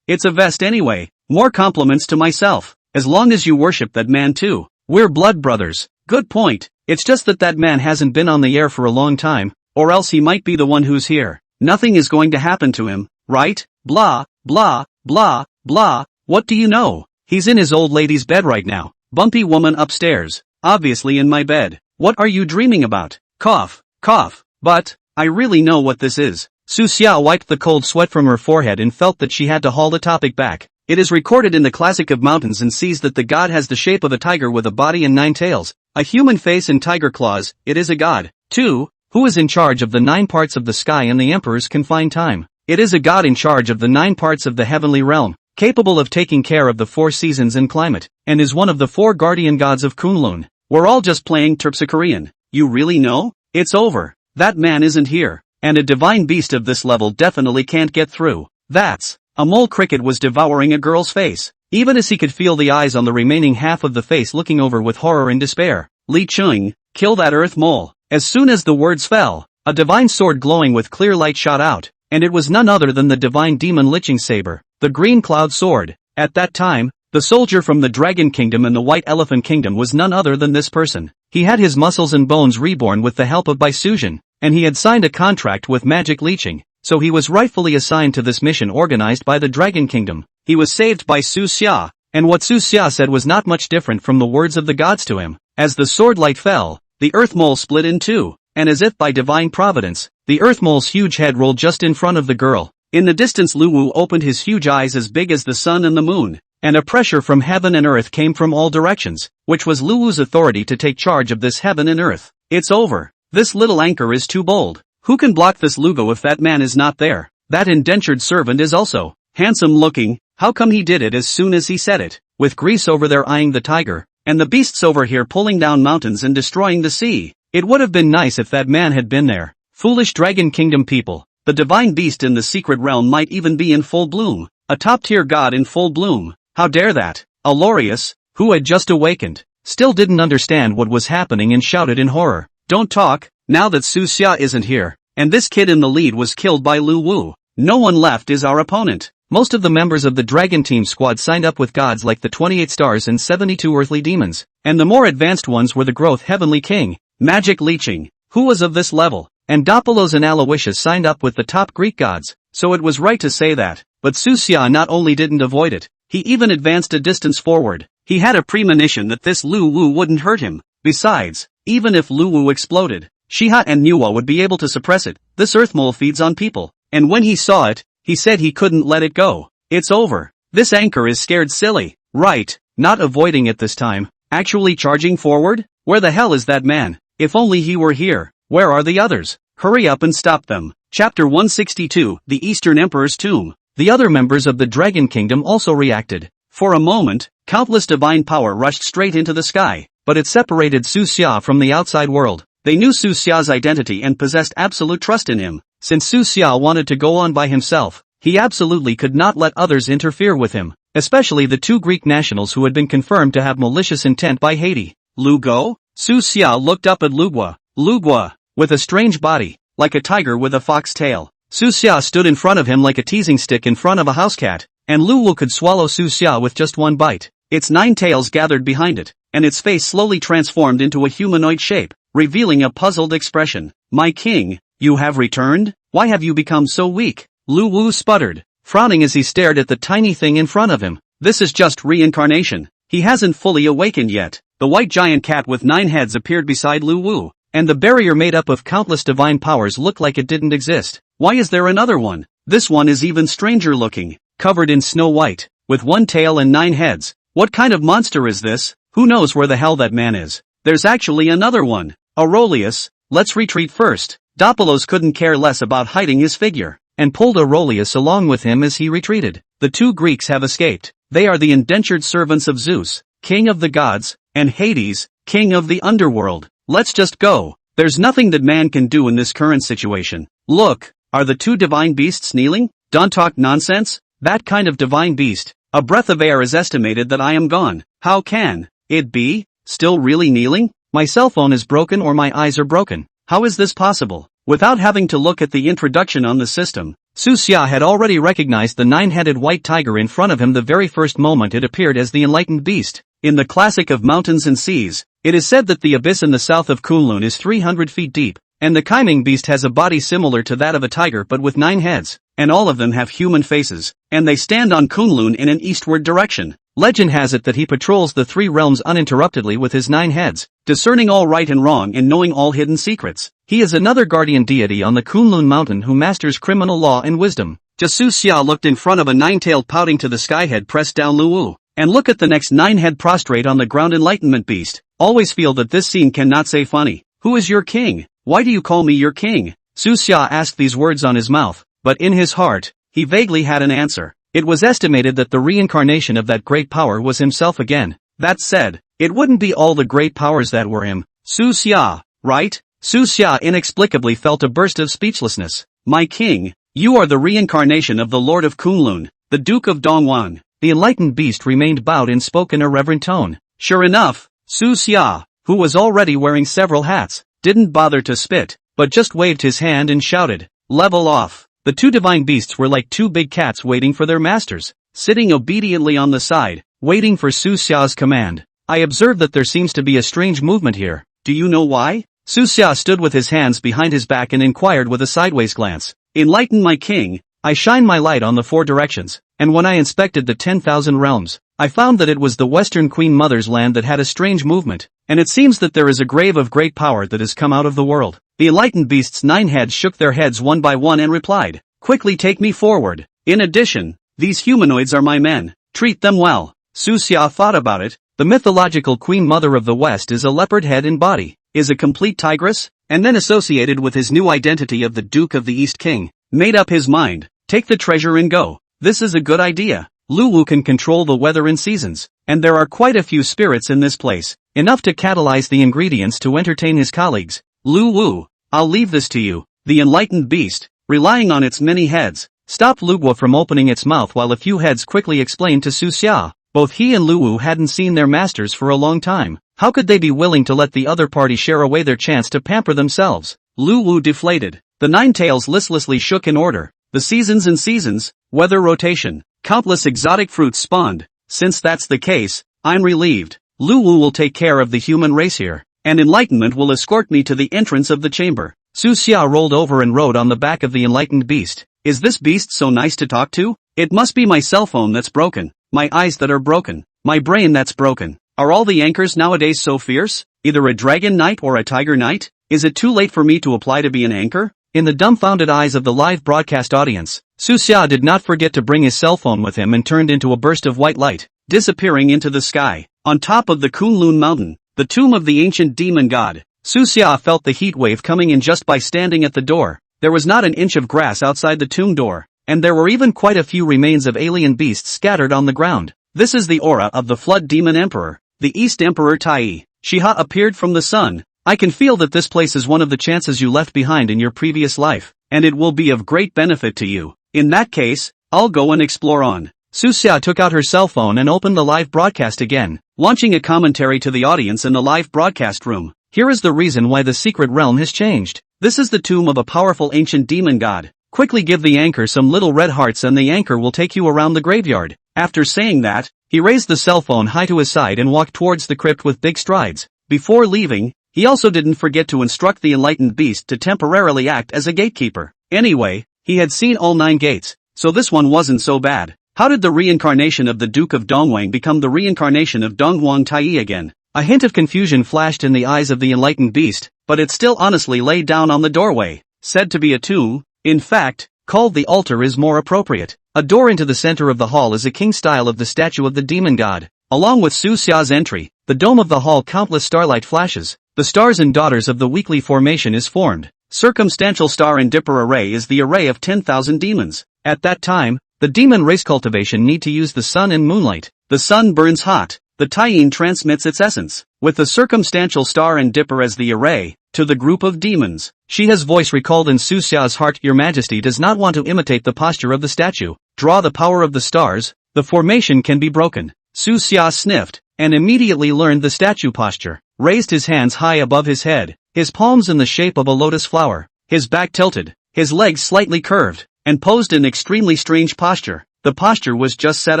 It's a vest anyway. More compliments to myself. As long as you worship that man too. We're blood brothers. Good point. It's just that that man hasn't been on the air for a long time, or else he might be the one who's here. Nothing is going to happen to him, right? Blah, blah, blah, blah. What do you know? He's in his old lady's bed right now. Bumpy woman upstairs. Obviously in my bed. What are you dreaming about? Cough, cough. But, I really know what this is. Su Xia wiped the cold sweat from her forehead and felt that she had to haul the topic back. It is recorded in the Classic of Mountains and sees that the god has the shape of a tiger with a body and 9 tails, a human face and tiger claws. It is a god, too, who is in charge of the 9 parts of the sky and the emperor's confined time. It is a god in charge of the 9 parts of the heavenly realm, capable of taking care of the 4 seasons and climate, and is one of the 4 guardian gods of Kunlun. We're all just playing Terpsichorean. You really know? It's over. That man isn't here, and a divine beast of this level definitely can't get through. That's... A mole cricket was devouring a girl's face, even as he could feel the eyes on the remaining half of the face looking over with horror and despair. Li Chung, kill that earth mole. As soon as the words fell, a divine sword glowing with clear light shot out, and it was none other than the divine demon Liching Saber, the green cloud sword. At that time, the soldier from the Dragon Kingdom and the White Elephant Kingdom was none other than this person. He had his muscles and bones reborn with the help of Baisujin, and he had signed a contract with Magic Leeching. So he was rightfully assigned to this mission organized by the Dragon Kingdom. He was saved by Su Xia, and what Su Xia said was not much different from the words of the gods to him. As the sword light fell, the earth mole split in 2, and as if by divine providence, the earth mole's huge head rolled just in front of the girl. In the distance Lu Wu opened his huge eyes as big as the sun and the moon, and a pressure from heaven and earth came from all directions, which was Lu Wu's authority to take charge of this heaven and earth. It's over. This little anchor is too bold. Who can block this Lugo if that man is not there? That indentured servant is also handsome looking. How come he did it as soon as he said it? With Greece over there eyeing the tiger, and the beasts over here pulling down mountains and destroying the sea. It would have been nice if that man had been there. Foolish Dragon Kingdom people. The divine beast in the secret realm might even be in full bloom. A top-tier god in full bloom. How dare that? Alorius, who had just awakened, still didn't understand what was happening and shouted in horror. Don't talk. Now that Su Xia isn't here, and this kid in the lead was killed by Lu Wu, no one left is our opponent. Most of the members of the Dragon Team squad signed up with gods like the 28 stars and 72 earthly demons, and the more advanced ones were the Growth Heavenly King, Magic Leeching, who was of this level, and Dopolos and Aloysius signed up with the top Greek gods, so it was right to say that. But Su Xia not only didn't avoid it, he even advanced a distance forward. He had a premonition that this Lu Wu wouldn't hurt him. Besides, even if Lu Wu exploded, Shiha and Nuwa would be able to suppress it. This earth mole feeds on people, and when he saw it, he said he couldn't let it go. It's over. This anchor is scared silly. Right, not avoiding it this time, actually charging forward? Where the hell is that man? If only he were here. Where are the others? Hurry up and stop them. Chapter 162, The Eastern Emperor's Tomb. The other members of the Dragon Kingdom also reacted. For a moment, countless divine power rushed straight into the sky, but it separated Su Xia from the outside world. They knew Su Xia's identity and possessed absolute trust in him. Since Su Xia wanted to go on by himself, he absolutely could not let others interfere with him, especially the 2 Greek nationals who had been confirmed to have malicious intent by Haiti. Lugo? Su Xia looked up at Lugua. Lugua, with a strange body, like a tiger with a fox tail. Su Xia stood in front of him like a teasing stick in front of a house cat, and Lu Wu could swallow Su Xia with just one bite. Its 9 tails gathered behind it, and its face slowly transformed into a humanoid shape, revealing a puzzled expression. My king, you have returned? Why have you become so weak? Lu Wu sputtered, frowning as he stared at the tiny thing in front of him. This is just reincarnation. He hasn't fully awakened yet. The white giant cat with 9 heads appeared beside Lu Wu, and the barrier made up of countless divine powers looked like it didn't exist. Why is there another one? This one is even stranger looking, covered in snow white, with 1 tail and 9 heads. What kind of monster is this? Who knows where the hell that man is? There's actually another one. Aurelius, let's retreat first. Dopolos couldn't care less about hiding his figure, and pulled Aurelius along with him as he retreated. The 2 Greeks have escaped. They are the indentured servants of Zeus, king of the gods, and Hades, king of the underworld. Let's just go. There's nothing that man can do in this current situation. Look, are the 2 divine beasts kneeling? Don't talk nonsense. That kind of divine beast. A breath of air is estimated that I am gone. How can it be? Still really kneeling? My cell phone is broken or my eyes are broken. How is this possible? Without having to look at the introduction on the system, Su Xia had already recognized the nine-headed white tiger in front of him the very first moment it appeared as the enlightened beast. In the classic of mountains and seas, it is said that the abyss in the south of Kunlun is 300 feet deep, and the Kaiming beast has a body similar to that of a tiger but with 9 heads, and all of them have human faces, and they stand on Kunlun in an eastward direction. Legend has it that he patrols the 3 realms uninterruptedly with his 9 heads, discerning all right and wrong and knowing all hidden secrets. He is another guardian deity on the Kunlun mountain who masters criminal law and wisdom. Su Xia looked in front of a 9-tailed pouting to the skyhead pressed down Luwu. And look at the next 9-head prostrate on the ground enlightenment beast. Always feel that this scene cannot say funny. Who is your king? Why do you call me your king? Su Xia asked these words on his mouth, but in his heart, he vaguely had an answer. It was estimated that the reincarnation of that great power was himself again. That said, it wouldn't be all the great powers that were him. Su Xia, right? Su Xia inexplicably felt a burst of speechlessness. My king, you are the reincarnation of the Lord of Kunlun, the Duke of Dongwang. The enlightened beast remained bowed and spoke in a reverent tone. Sure enough, Su Xia, who was already wearing several hats, didn't bother to spit, but just waved his hand and shouted, "Level off." The 2 divine beasts were like 2 big cats waiting for their masters, sitting obediently on the side, waiting for Su Xia's command. I observe that there seems to be a strange movement here. Do you know why? Su Xia stood with his hands behind his back and inquired with a sideways glance. Enlighten my king, I shine my light on the 4 directions, and when I inspected the 10,000 realms, I found that it was the Western Queen Mother's land that had a strange movement, and it seems that there is a grave of great power that has come out of the world. The enlightened beast's 9 heads shook their heads one by one and replied, quickly take me forward. In addition, these humanoids are my men. Treat them well. Su Xia thought about it. The mythological Queen Mother of the West is a leopard head and body, is a complete tigress, and then associated with his new identity of the Duke of the East King. Made up his mind, take the treasure and go. This is a good idea. Luwu can control the weather and seasons, and there are quite a few spirits in this place, enough to catalyze the ingredients to entertain his colleagues. Luwu, I'll leave this to you. The enlightened beast, relying on its many heads, stopped Luwu from opening its mouth while a few heads quickly explained to Su Xia. Both he and Luwu hadn't seen their masters for a long time. How could they be willing to let the other party share away their chance to pamper themselves? Luwu deflated. The 9 tails listlessly shook in order. The seasons and seasons, weather rotation, countless exotic fruits spawned. Since that's the case, I'm relieved. Luwu will take care of the human race here, and enlightenment will escort me to the entrance of the chamber. Su Xia rolled over and rode on the back of the enlightened beast. Is this beast so nice to talk to? It must be my cell phone that's broken, my eyes that are broken, my brain that's broken. Are all the anchors nowadays so fierce? Either a dragon knight or a tiger knight? Is it too late for me to apply to be an anchor? In the dumbfounded eyes of the live broadcast audience, Su Xia did not forget to bring his cell phone with him and turned into a burst of white light, disappearing into the sky. On top of the Kunlun mountain, the tomb of the ancient demon god, Su Xia felt the heat wave coming in just by standing at the door. There was not an inch of grass outside the tomb door, and there were even quite a few remains of alien beasts scattered on the ground. This is the aura of the Flood Demon Emperor, the East Emperor Tai. Shiha appeared from the sun. I can feel that this place is one of the chances you left behind in your previous life, and it will be of great benefit to you. In that case, I'll go and explore on. Su Xia took out her cell phone and opened the live broadcast again, launching a commentary to the audience in the live broadcast room. Here is the reason why the secret realm has changed. This is the tomb of a powerful ancient demon god. Quickly give the anchor some little red hearts and the anchor will take you around the graveyard. After saying that, he raised the cell phone high to his side and walked towards the crypt with big strides. Before leaving, he also didn't forget to instruct the enlightened beast to temporarily act as a gatekeeper. Anyway, he had seen all 9 gates, so this one wasn't so bad. How did the reincarnation of the Duke of Dongwang become the reincarnation of Dongwang Tai again? A hint of confusion flashed in the eyes of the enlightened beast, but it still honestly lay down on the doorway. Said to be a tomb, in fact, called the altar is more appropriate. A door into the center of the hall is a king style of the statue of the demon god. Along with Su Xia's entry, the dome of the hall countless starlight flashes. The stars and daughters of the weekly formation is formed. Circumstantial star and dipper array is the array of 10,000 demons. At that time, the demon race cultivation need to use the sun and moonlight. The sun burns hot. The Taiyin transmits its essence, with the circumstantial star and dipper as the array, to the group of demons. Shiha's voice recalled in Su Xia's heart, Your Majesty does not want to imitate the posture of the statue. Draw the power of the stars, the formation can be broken. Su Xia sniffed, and immediately learned the statue posture. Raised his hands high above his head, his palms in the shape of a lotus flower, his back tilted, his legs slightly curved. and posed in extremely strange posture. The posture was just set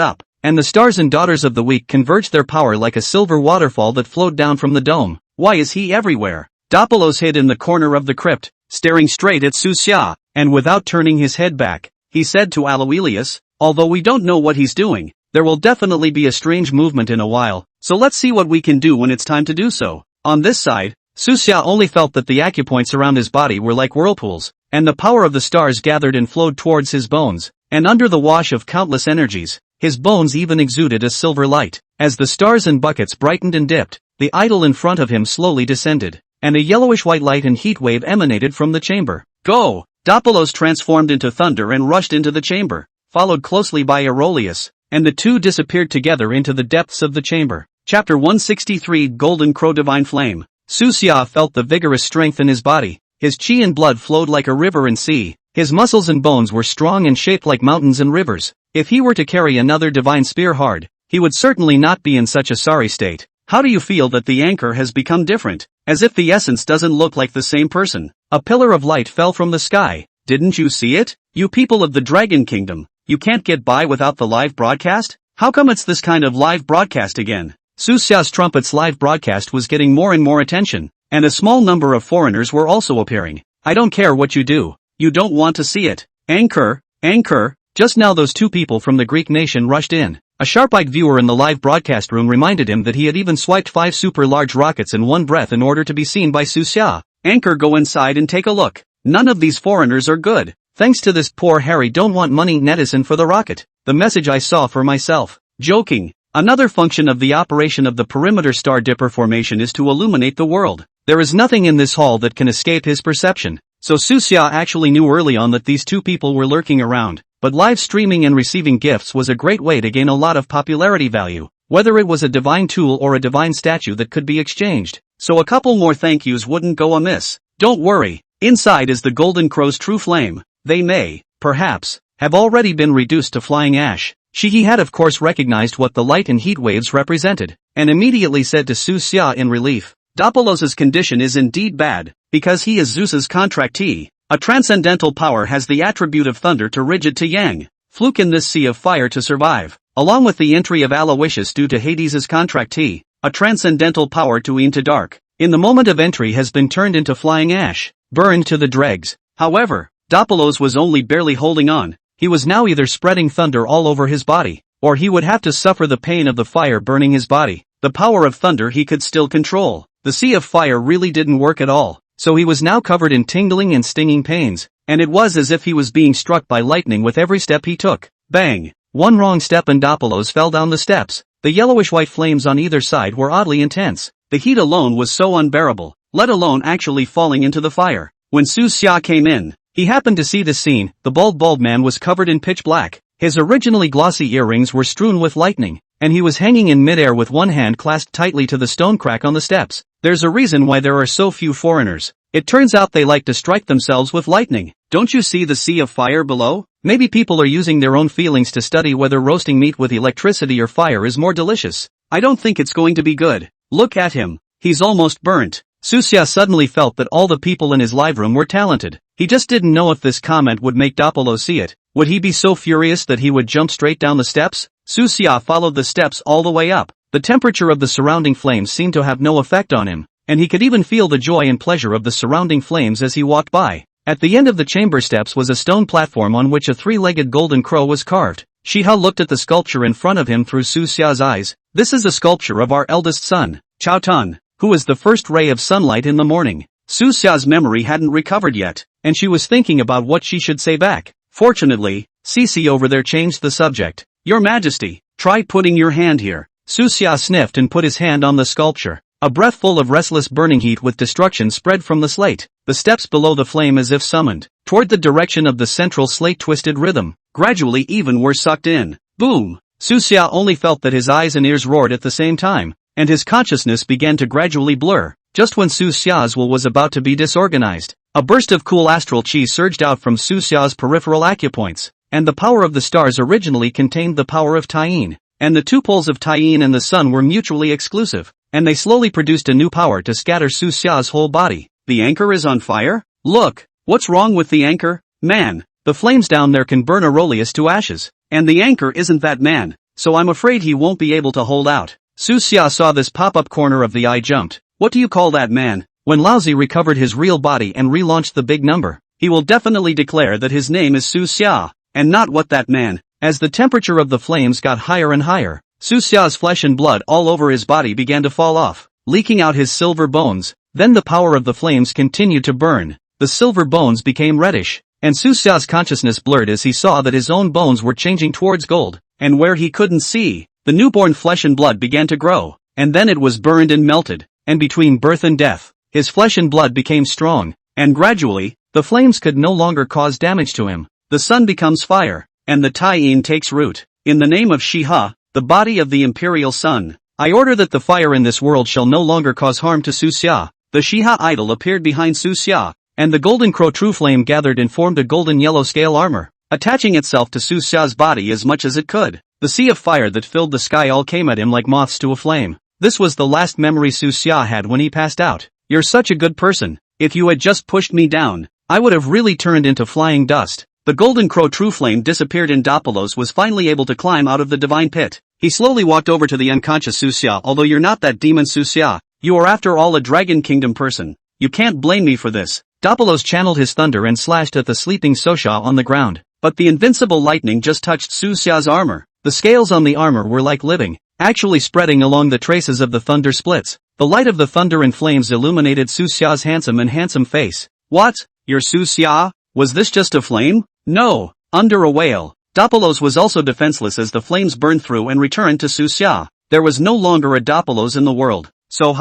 up, and the stars and daughters of the week converged their power like a silver waterfall that flowed down from the dome. Why is he everywhere? Doppellos hid in the corner of the crypt, staring straight at Suxia, and without turning his head back, he said to Aloysius, although we don't know what he's doing, there will definitely be a strange movement in a while, so let's see what we can do when it's time to do so. On this side, Suxia only felt that the acupoints around his body were like whirlpools, and the power of the stars gathered and flowed towards his bones, and under the wash of countless energies, his bones even exuded a silver light. As the stars and buckets brightened and dipped, the idol in front of him slowly descended, and a yellowish-white light and heat wave emanated from the chamber. Go! Doppellos transformed into thunder and rushed into the chamber, followed closely by Aurelius, and the two disappeared together into the depths of the chamber. Chapter 163 Golden Crow Divine Flame. Suxia felt the vigorous strength in his body, his chi and blood flowed like a river and sea, his muscles and bones were strong and shaped like mountains and rivers. If he were to carry another divine spear hard, he would certainly not be in such a sorry state. How do you feel that the anchor has become different? As if the essence doesn't look like the same person. A pillar of light fell from the sky. Didn't you see it? You people of the Dragon Kingdom, you can't get by without the live broadcast? How come it's this kind of live broadcast again? Suxia's trumpet's live broadcast was getting more and more attention, and a small number of foreigners were also appearing. I don't care what you do, you don't want to see it. Anchor, anchor. Just now those two people from the Greek nation rushed in. A sharp-eyed viewer in the live broadcast room reminded him that he had even swiped 5 super-large rockets in one breath in order to be seen by Suxia. Anchor, go inside and take a look. None of these foreigners are good. Thanks to this poor Harry don't want money netizen for the rocket. The message I saw for myself. Joking. Another function of the operation of the perimeter star dipper formation is to illuminate the world. There is nothing in this hall that can escape his perception. So Suxia actually knew early on that these two people were lurking around. But live streaming and receiving gifts was a great way to gain a lot of popularity value, whether it was a divine tool or a divine statue that could be exchanged. So a couple more thank yous wouldn't go amiss. Don't worry, inside is the Golden Crow's true flame. They may, perhaps, have already been reduced to flying ash. He had of course recognized what the light and heat waves represented, and immediately said to Suxia in relief, Doppelos's condition is indeed bad, because he is Zeus's contractee. A transcendental power has the attribute of thunder to rigid to yang, fluke in this sea of fire to survive, along with the entry of Aloysius due to Hades's contractee, a transcendental power to into dark, in the moment of entry has been turned into flying ash, burned to the dregs. However, Doppellos was only barely holding on. He was now either spreading thunder all over his body, or he would have to suffer the pain of the fire burning his body. The power of thunder he could still control. The sea of fire really didn't work at all, so he was now covered in tingling and stinging pains, and it was as if he was being struck by lightning with every step he took. Bang! One wrong step and Doppellos fell down the steps. The yellowish-white flames on either side were oddly intense. The heat alone was so unbearable, let alone actually falling into the fire. When Suxia came in, he happened to see the scene. The bald man was covered in pitch black. His originally glossy earrings were strewn with lightning, and he was hanging in midair with one hand clasped tightly to the stone crack on the steps. There's a reason why there are so few foreigners. It turns out they like to strike themselves with lightning. Don't you see the sea of fire below? Maybe people are using their own feelings to study whether roasting meat with electricity or fire is more delicious. I don't think it's going to be good. Look at him. He's almost burnt. Suxia suddenly felt that all the people in his live room were talented. He just didn't know if this comment would make Doppellos see it. Would he be so furious that he would jump straight down the steps? Suxia followed the steps all the way up. The temperature of the surrounding flames seemed to have no effect on him, and he could even feel the joy and pleasure of the surrounding flames as he walked by. At the end of the chamber steps was a stone platform on which a 3-legged golden crow was carved. Shiha looked at the sculpture in front of him through Suxia's eyes. This is a sculpture of our eldest son, Chao Tun, who was the first ray of sunlight in the morning. Suxia's memory hadn't recovered yet, and she was thinking about what she should say back. Fortunately, Cici over there changed the subject. Your Majesty, try putting your hand here. Suxia sniffed and put his hand on the sculpture. A breath full of restless burning heat with destruction spread from the slate. The steps below the flame as if summoned, toward the direction of the central slate twisted rhythm. Gradually even were sucked in. Boom! Suxia only felt that his eyes and ears roared at the same time, and his consciousness began to gradually blur. Just when Suxia's will was about to be disorganized, a burst of cool astral chi surged out from Suxia's peripheral acupoints, and the power of the stars originally contained the power of Taiyin, and the two poles of Taiyin and the sun were mutually exclusive, and they slowly produced a new power to scatter Suxia's whole body. The anchor is on fire? Look! What's wrong with the anchor? Man, The flames down there can burn Aurelius to ashes. And the anchor isn't that man, so I'm afraid he won't be able to hold out. Su Xia saw this pop-up corner of the eye jumped. What do you call that, man? When Laozi recovered his real body and relaunched the big number, he will definitely declare that his name is Su Xia, and not what that man. As the temperature of the flames got higher and higher, Su Xia's flesh and blood all over his body began to fall off, leaking out his silver bones. Then the power of the flames continued to burn. The silver bones became reddish, and Su Xia's consciousness blurred as he saw that his own bones were changing towards gold, and where he couldn't see, the newborn flesh and blood began to grow, and then it was burned and melted, and between birth and death, his flesh and blood became strong, and gradually, the flames could no longer cause damage to him. The sun becomes fire, and the Tai-in takes root. In the name of Shiha, the body of the imperial sun, I order that the fire in this world shall no longer cause harm to Su Xia. The Shiha idol appeared behind Su Xia, and the golden crow true flame gathered and formed a golden yellow scale armor, attaching itself to Su Xia's body as much as it could. The sea of fire that filled the sky all came at him like moths to a flame. This was the last memory Su Xia had when he passed out. You're such a good person. If you had just pushed me down, I would have really turned into flying dust. The golden crow true flame disappeared and Dopolos was finally able to climb out of the divine pit. He slowly walked over to the unconscious Su Xia. Although you're not that demon Su Xia, you are after all a Dragon Kingdom person. You can't blame me for this. Dopolos channeled his thunder and slashed at the sleeping Sosha on the ground. But the invincible lightning just touched Su Xia's armor. The scales on the armor were like living, actually spreading along the traces of the thunder splits. The light of the thunder and flames illuminated Su Xia's handsome face. What? You're Su Xia? Was this just a flame? No. Under a whale. Dopolos was also defenseless as the flames burned through and returned to Su Xia. There was no longer a Dopolos in the world. So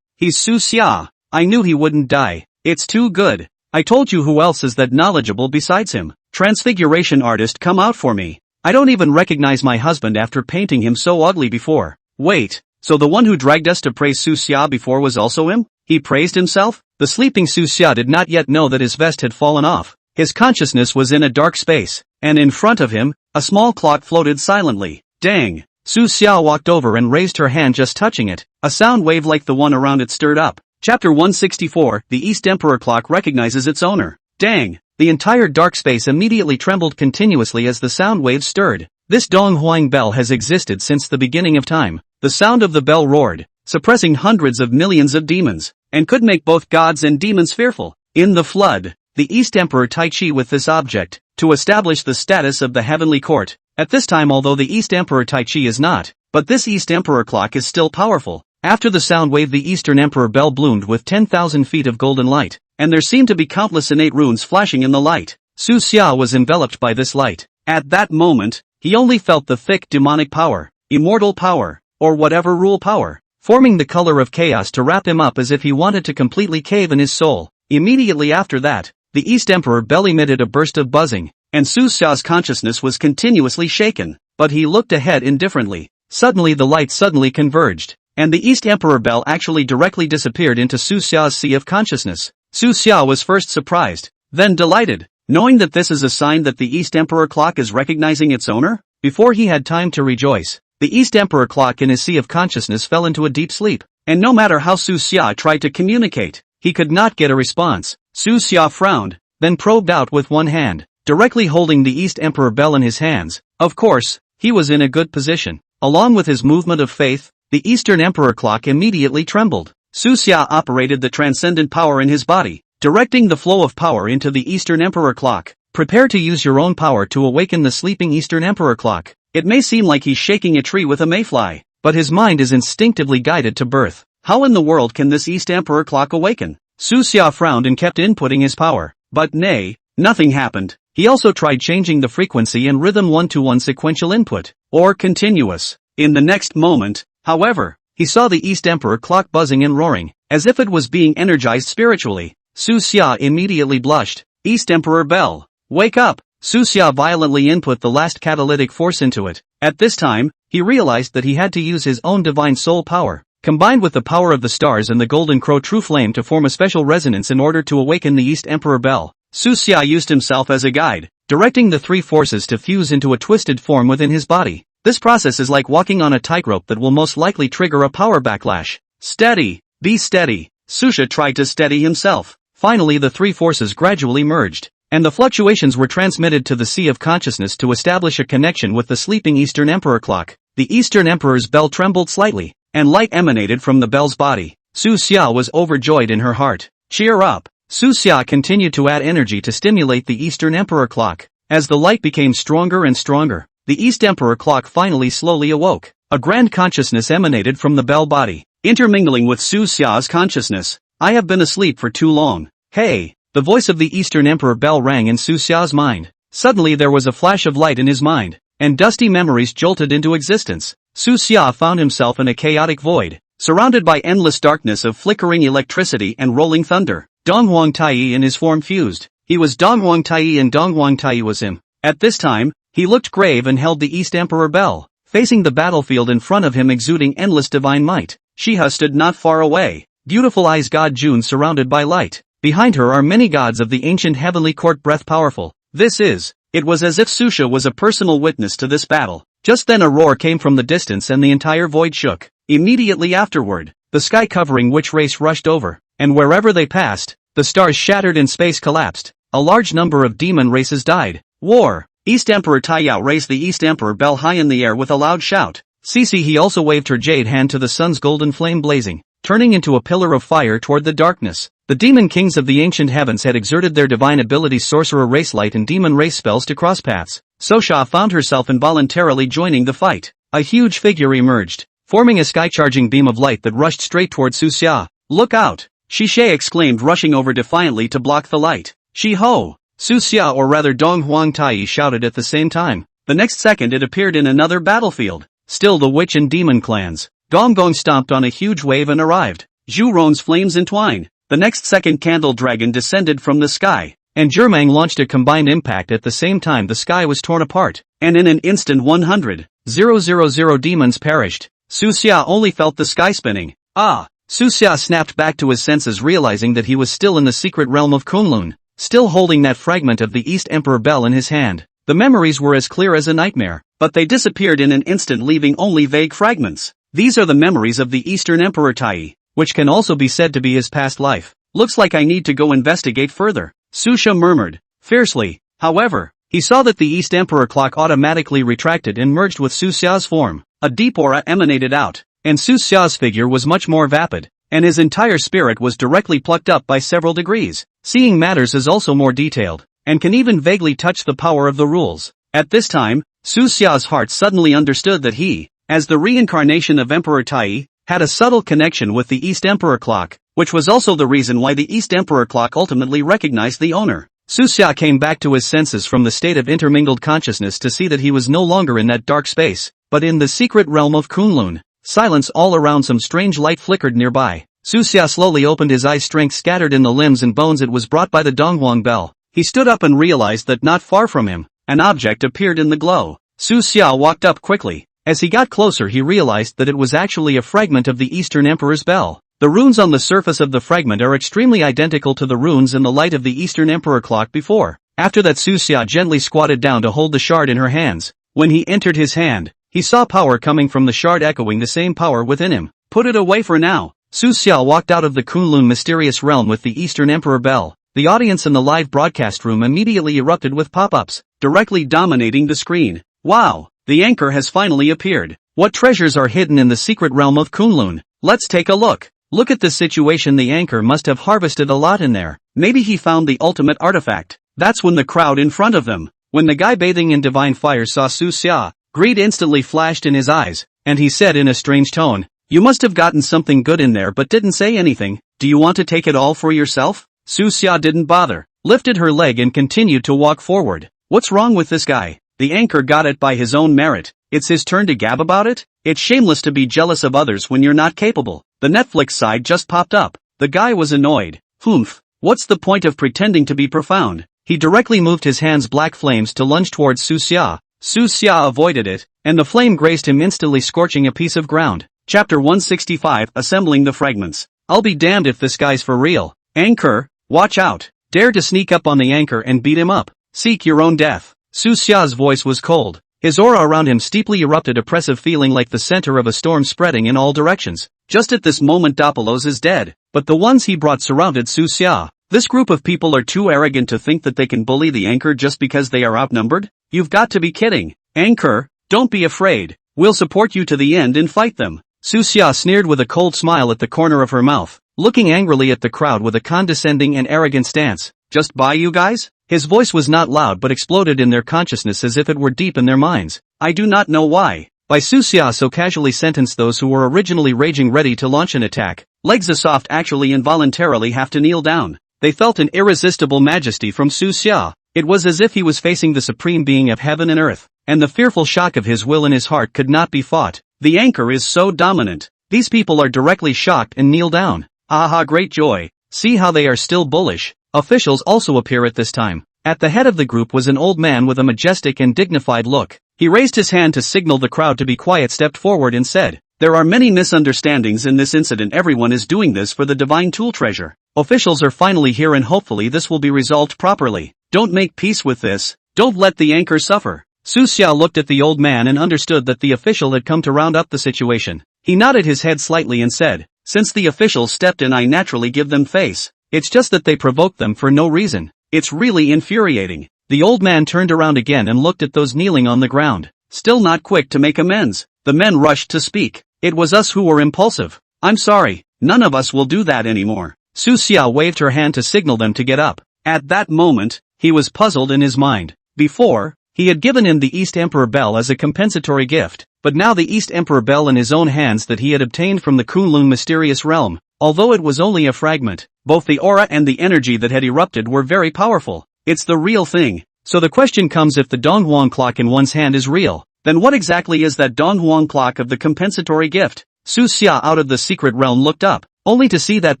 he's Su Xia. I knew he wouldn't die. It's too good. I told you, who else is that knowledgeable besides him? Transfiguration artist, come out for me. I don't even recognize my husband after painting him so ugly before. Wait, so the one who dragged us to praise Su Xia before was also him? He praised himself? The sleeping Su Xia did not yet know that his vest had fallen off. His consciousness was in a dark space, and in front of him, a small clock floated silently. Dang! Su Xia walked over and raised her hand, just touching it. A sound wave like the one around it stirred up. Chapter 164, The East Emperor Clock recognizes its owner. Dang! The entire dark space immediately trembled continuously as the sound wave stirred. This Dong Huang bell has existed since the beginning of time. The sound of the bell roared, suppressing hundreds of millions of demons, and could make both gods and demons fearful. In the flood, the East Emperor Tai Chi with this object, to establish the status of the heavenly court. At this time, although the East Emperor Tai Chi is not, but this East Emperor clock is still powerful. After the sound wave, the Eastern Emperor bell bloomed with 10,000 feet of golden light, and there seemed to be countless innate runes flashing in the light. Su Xia was enveloped by this light. At that moment, he only felt the thick demonic power, immortal power, or whatever rule power, forming the color of chaos to wrap him up as if he wanted to completely cave in his soul. Immediately after that, the East Emperor bell emitted a burst of buzzing, and Su Xia's consciousness was continuously shaken, but he looked ahead indifferently. Suddenly the lights suddenly converged, and the East Emperor bell actually directly disappeared into Su Xia's sea of consciousness. Su Xia was first surprised, then delighted, knowing that this is a sign that the East Emperor clock is recognizing its owner. Before he had time to rejoice, the East Emperor clock in his sea of consciousness fell into a deep sleep, and no matter how Su Xia tried to communicate, he could not get a response. Su Xia frowned, then probed out with one hand, directly holding the East Emperor bell in his hands. Of course, he was in a good position. Along with his movement of faith, the Eastern Emperor clock immediately trembled. Su Xia operated the transcendent power in his body, directing the flow of power into the Eastern Emperor clock. Prepare to use your own power to awaken the sleeping Eastern Emperor clock. It may seem like he's shaking a tree with a mayfly, but his mind is instinctively guided to birth. How in the world can this East Emperor clock awaken? Su Xia frowned and kept inputting his power, but nothing happened. He also tried changing the frequency and rhythm 1-to-1 sequential input, or continuous. In the next moment, however, he saw the East Emperor clock buzzing and roaring, as if it was being energized spiritually. Su Xia immediately blushed. East Emperor bell, wake up! Su Xia violently input the last catalytic force into it. At this time, he realized that he had to use his own divine soul power, combined with the power of the stars and the golden crow true flame to form a special resonance in order to awaken the East Emperor bell. Su Xia used himself as a guide, directing the three forces to fuse into a twisted form within his body. This process is like walking on a tightrope that will most likely trigger a power backlash. Steady, be steady. Su Xia tried to steady himself. Finally the three forces gradually merged, and the fluctuations were transmitted to the Sea of Consciousness to establish a connection with the sleeping Eastern Emperor clock. The Eastern Emperor's bell trembled slightly, and light emanated from the bell's body. Su Xia was overjoyed in her heart. Cheer up! Su Xia continued to add energy to stimulate the Eastern Emperor clock. As the light became stronger and stronger, the East Emperor clock finally slowly awoke. A grand consciousness emanated from the bell body, intermingling with Su Xia's consciousness. I have been asleep for too long. Hey! The voice of the Eastern Emperor bell rang in Su Xia's mind. Suddenly there was a flash of light in his mind, and dusty memories jolted into existence. Su Xia found himself in a chaotic void, surrounded by endless darkness of flickering electricity and rolling thunder. Donghuang Taiyi in his form fused. He was Donghuang Taiyi and Donghuang Taiyi was him. At this time, he looked grave and held the East Emperor bell, facing the battlefield in front of him exuding endless divine might. Shiha stood not far away, beautiful eyes God June surrounded by light. Behind her are many gods of the ancient heavenly court breath powerful. It was as if Susha was a personal witness to this battle. Just then a roar came from the distance and the entire void shook. Immediately afterward, the sky covering witch race rushed over, and wherever they passed, the stars shattered and space collapsed. A large number of demon races died. War! East Emperor Taiyao raised the East Emperor bell high in the air with a loud shout. He also waved her jade hand to the sun's golden flame blazing, turning into a pillar of fire toward the darkness. The demon kings of the ancient heavens had exerted their divine abilities sorcerer race light and demon race spells to cross paths. Sosha found herself involuntarily joining the fight. A huge figure emerged, forming a sky-charging beam of light that rushed straight toward Su Xia. Look out! Shishe exclaimed, rushing over defiantly to block the light. Shi-ho! Su Xia, or rather Dong Huang Tai, shouted at the same time. The next second it appeared in another battlefield. Still the witch and demon clans. Gong Gong stomped on a huge wave and arrived. Zhu Ron's flames entwined. The next second Candle Dragon descended from the sky, and Zhurmang launched a combined impact. At the same time the sky was torn apart, and in an instant 100,000 demons perished. Su Xia only felt the sky spinning. Ah! Su Xia snapped back to his senses, realizing that he was still in the secret realm of Kunlun, still holding that fragment of the East Emperor bell in his hand. The memories were as clear as a nightmare, but they disappeared in an instant, leaving only vague fragments. These are the memories of the Eastern Emperor Tai, which can also be said to be his past life. Looks like I need to go investigate further, Su Xia murmured, fiercely. However, he saw that the East Emperor clock automatically retracted and merged with Su Xia's form. A deep aura emanated out, and Su Xia's figure was much more vapid, and his entire spirit was directly plucked up by several degrees. Seeing matters is also more detailed, and can even vaguely touch the power of the rules. At this time, Su Xia's heart suddenly understood that he, as the reincarnation of Emperor Tai, had a subtle connection with the East Emperor clock, which was also the reason why the East Emperor clock ultimately recognized the owner. Su Xia came back to his senses from the state of intermingled consciousness to see that he was no longer in that dark space, but in the secret realm of Kunlun. Silence all around. Some strange light flickered nearby. Su Xia slowly opened his eyes, strength scattered in the limbs and bones. It was brought by the Donghuang bell. He stood up and realized that not far from him, an object appeared in the glow. Su Xia walked up quickly. As he got closer he realized that it was actually a fragment of the Eastern Emperor's bell. The runes on the surface of the fragment are extremely identical to the runes in the light of the Eastern Emperor clock before. After that Su Xia gently squatted down to hold the shard in her hands. When he entered his hand, he saw power coming from the shard echoing the same power within him. Put it away for now. Su Xia walked out of the Kunlun mysterious realm with the Eastern Emperor bell. The audience in the live broadcast room immediately erupted with pop-ups, directly dominating the screen. Wow! The anchor has finally appeared. What treasures are hidden in the secret realm of Kunlun? Let's take a look. Look at this situation. The anchor must have harvested a lot in there. Maybe he found the ultimate artifact. That's when the crowd in front of them, when the guy bathing in divine fire saw Su Xia, greed instantly flashed in his eyes, and he said in a strange tone, "You must have gotten something good in there but didn't say anything. Do you want to take it all for yourself?" Su Xia didn't bother, lifted her leg and continued to walk forward. What's wrong with this guy? The anchor got it by his own merit. It's his turn to gab about it? It's shameless to be jealous of others when you're not capable. The Netflix side just popped up. The guy was annoyed. Humph. What's the point of pretending to be profound? He directly moved his hand's black flames to lunge towards Su Xia. Su Xia avoided it, and the flame grazed him, instantly scorching a piece of ground. Chapter 165, Assembling the Fragments. I'll be damned if this guy's for real. Anchor, watch out. Dare to sneak up on the anchor and beat him up. Seek your own death. Su Xia's voice was cold. His aura around him steeply erupted, oppressive feeling like the center of a storm spreading in all directions. Just at this moment Doppelos is dead, but the ones he brought surrounded Su Xia. This group of people are too arrogant to think that they can bully the anchor just because they are outnumbered? You've got to be kidding. Anchor, don't be afraid. We'll support you to the end and fight them. Su Xia sneered with a cold smile at the corner of her mouth, looking angrily at the crowd with a condescending and arrogant stance. Just buy you guys? His voice was not loud but exploded in their consciousness as if it were deep in their minds. I do not know why. By Su Xia so casually sentenced those who were originally raging ready to launch an attack. Legs Asoft actually involuntarily have to kneel down. They felt an irresistible majesty from Su Xia. It was as if he was facing the supreme being of heaven and earth, and the fearful shock of his will in his heart could not be fought. The anchor is so dominant. These people are directly shocked and kneel down. Aha, great joy. See how they are still bullish. Officials also appear at this time. At the head of the group was an old man with a majestic and dignified look. He raised his hand to signal the crowd to be quiet, stepped forward and said, "There are many misunderstandings in this incident. Everyone is doing this for the divine tool treasure. Officials are finally here and hopefully this will be resolved properly. Don't make peace with this. Don't let the anchor suffer." Su Xia looked at the old man and understood that the official had come to round up the situation. He nodded his head slightly and said, "Since the officials stepped in, I naturally give them face. It's just that they provoked them for no reason. It's really infuriating." The old man turned around again and looked at those kneeling on the ground, still not quick to make amends. The men rushed to speak. "It was us who were impulsive. I'm sorry, none of us will do that anymore." Su Xia waved her hand to signal them to get up. At that moment, he was puzzled in his mind. Before, he had given him the East Emperor Bell as a compensatory gift, but now the East Emperor Bell in his own hands that he had obtained from the Kunlun mysterious realm, although it was only a fragment, both the aura and the energy that had erupted were very powerful. It's the real thing. So the question comes, if the Donghuang clock in one's hand is real, then what exactly is that Donghuang clock of the compensatory gift? Su Xia out of the secret realm looked up, only to see that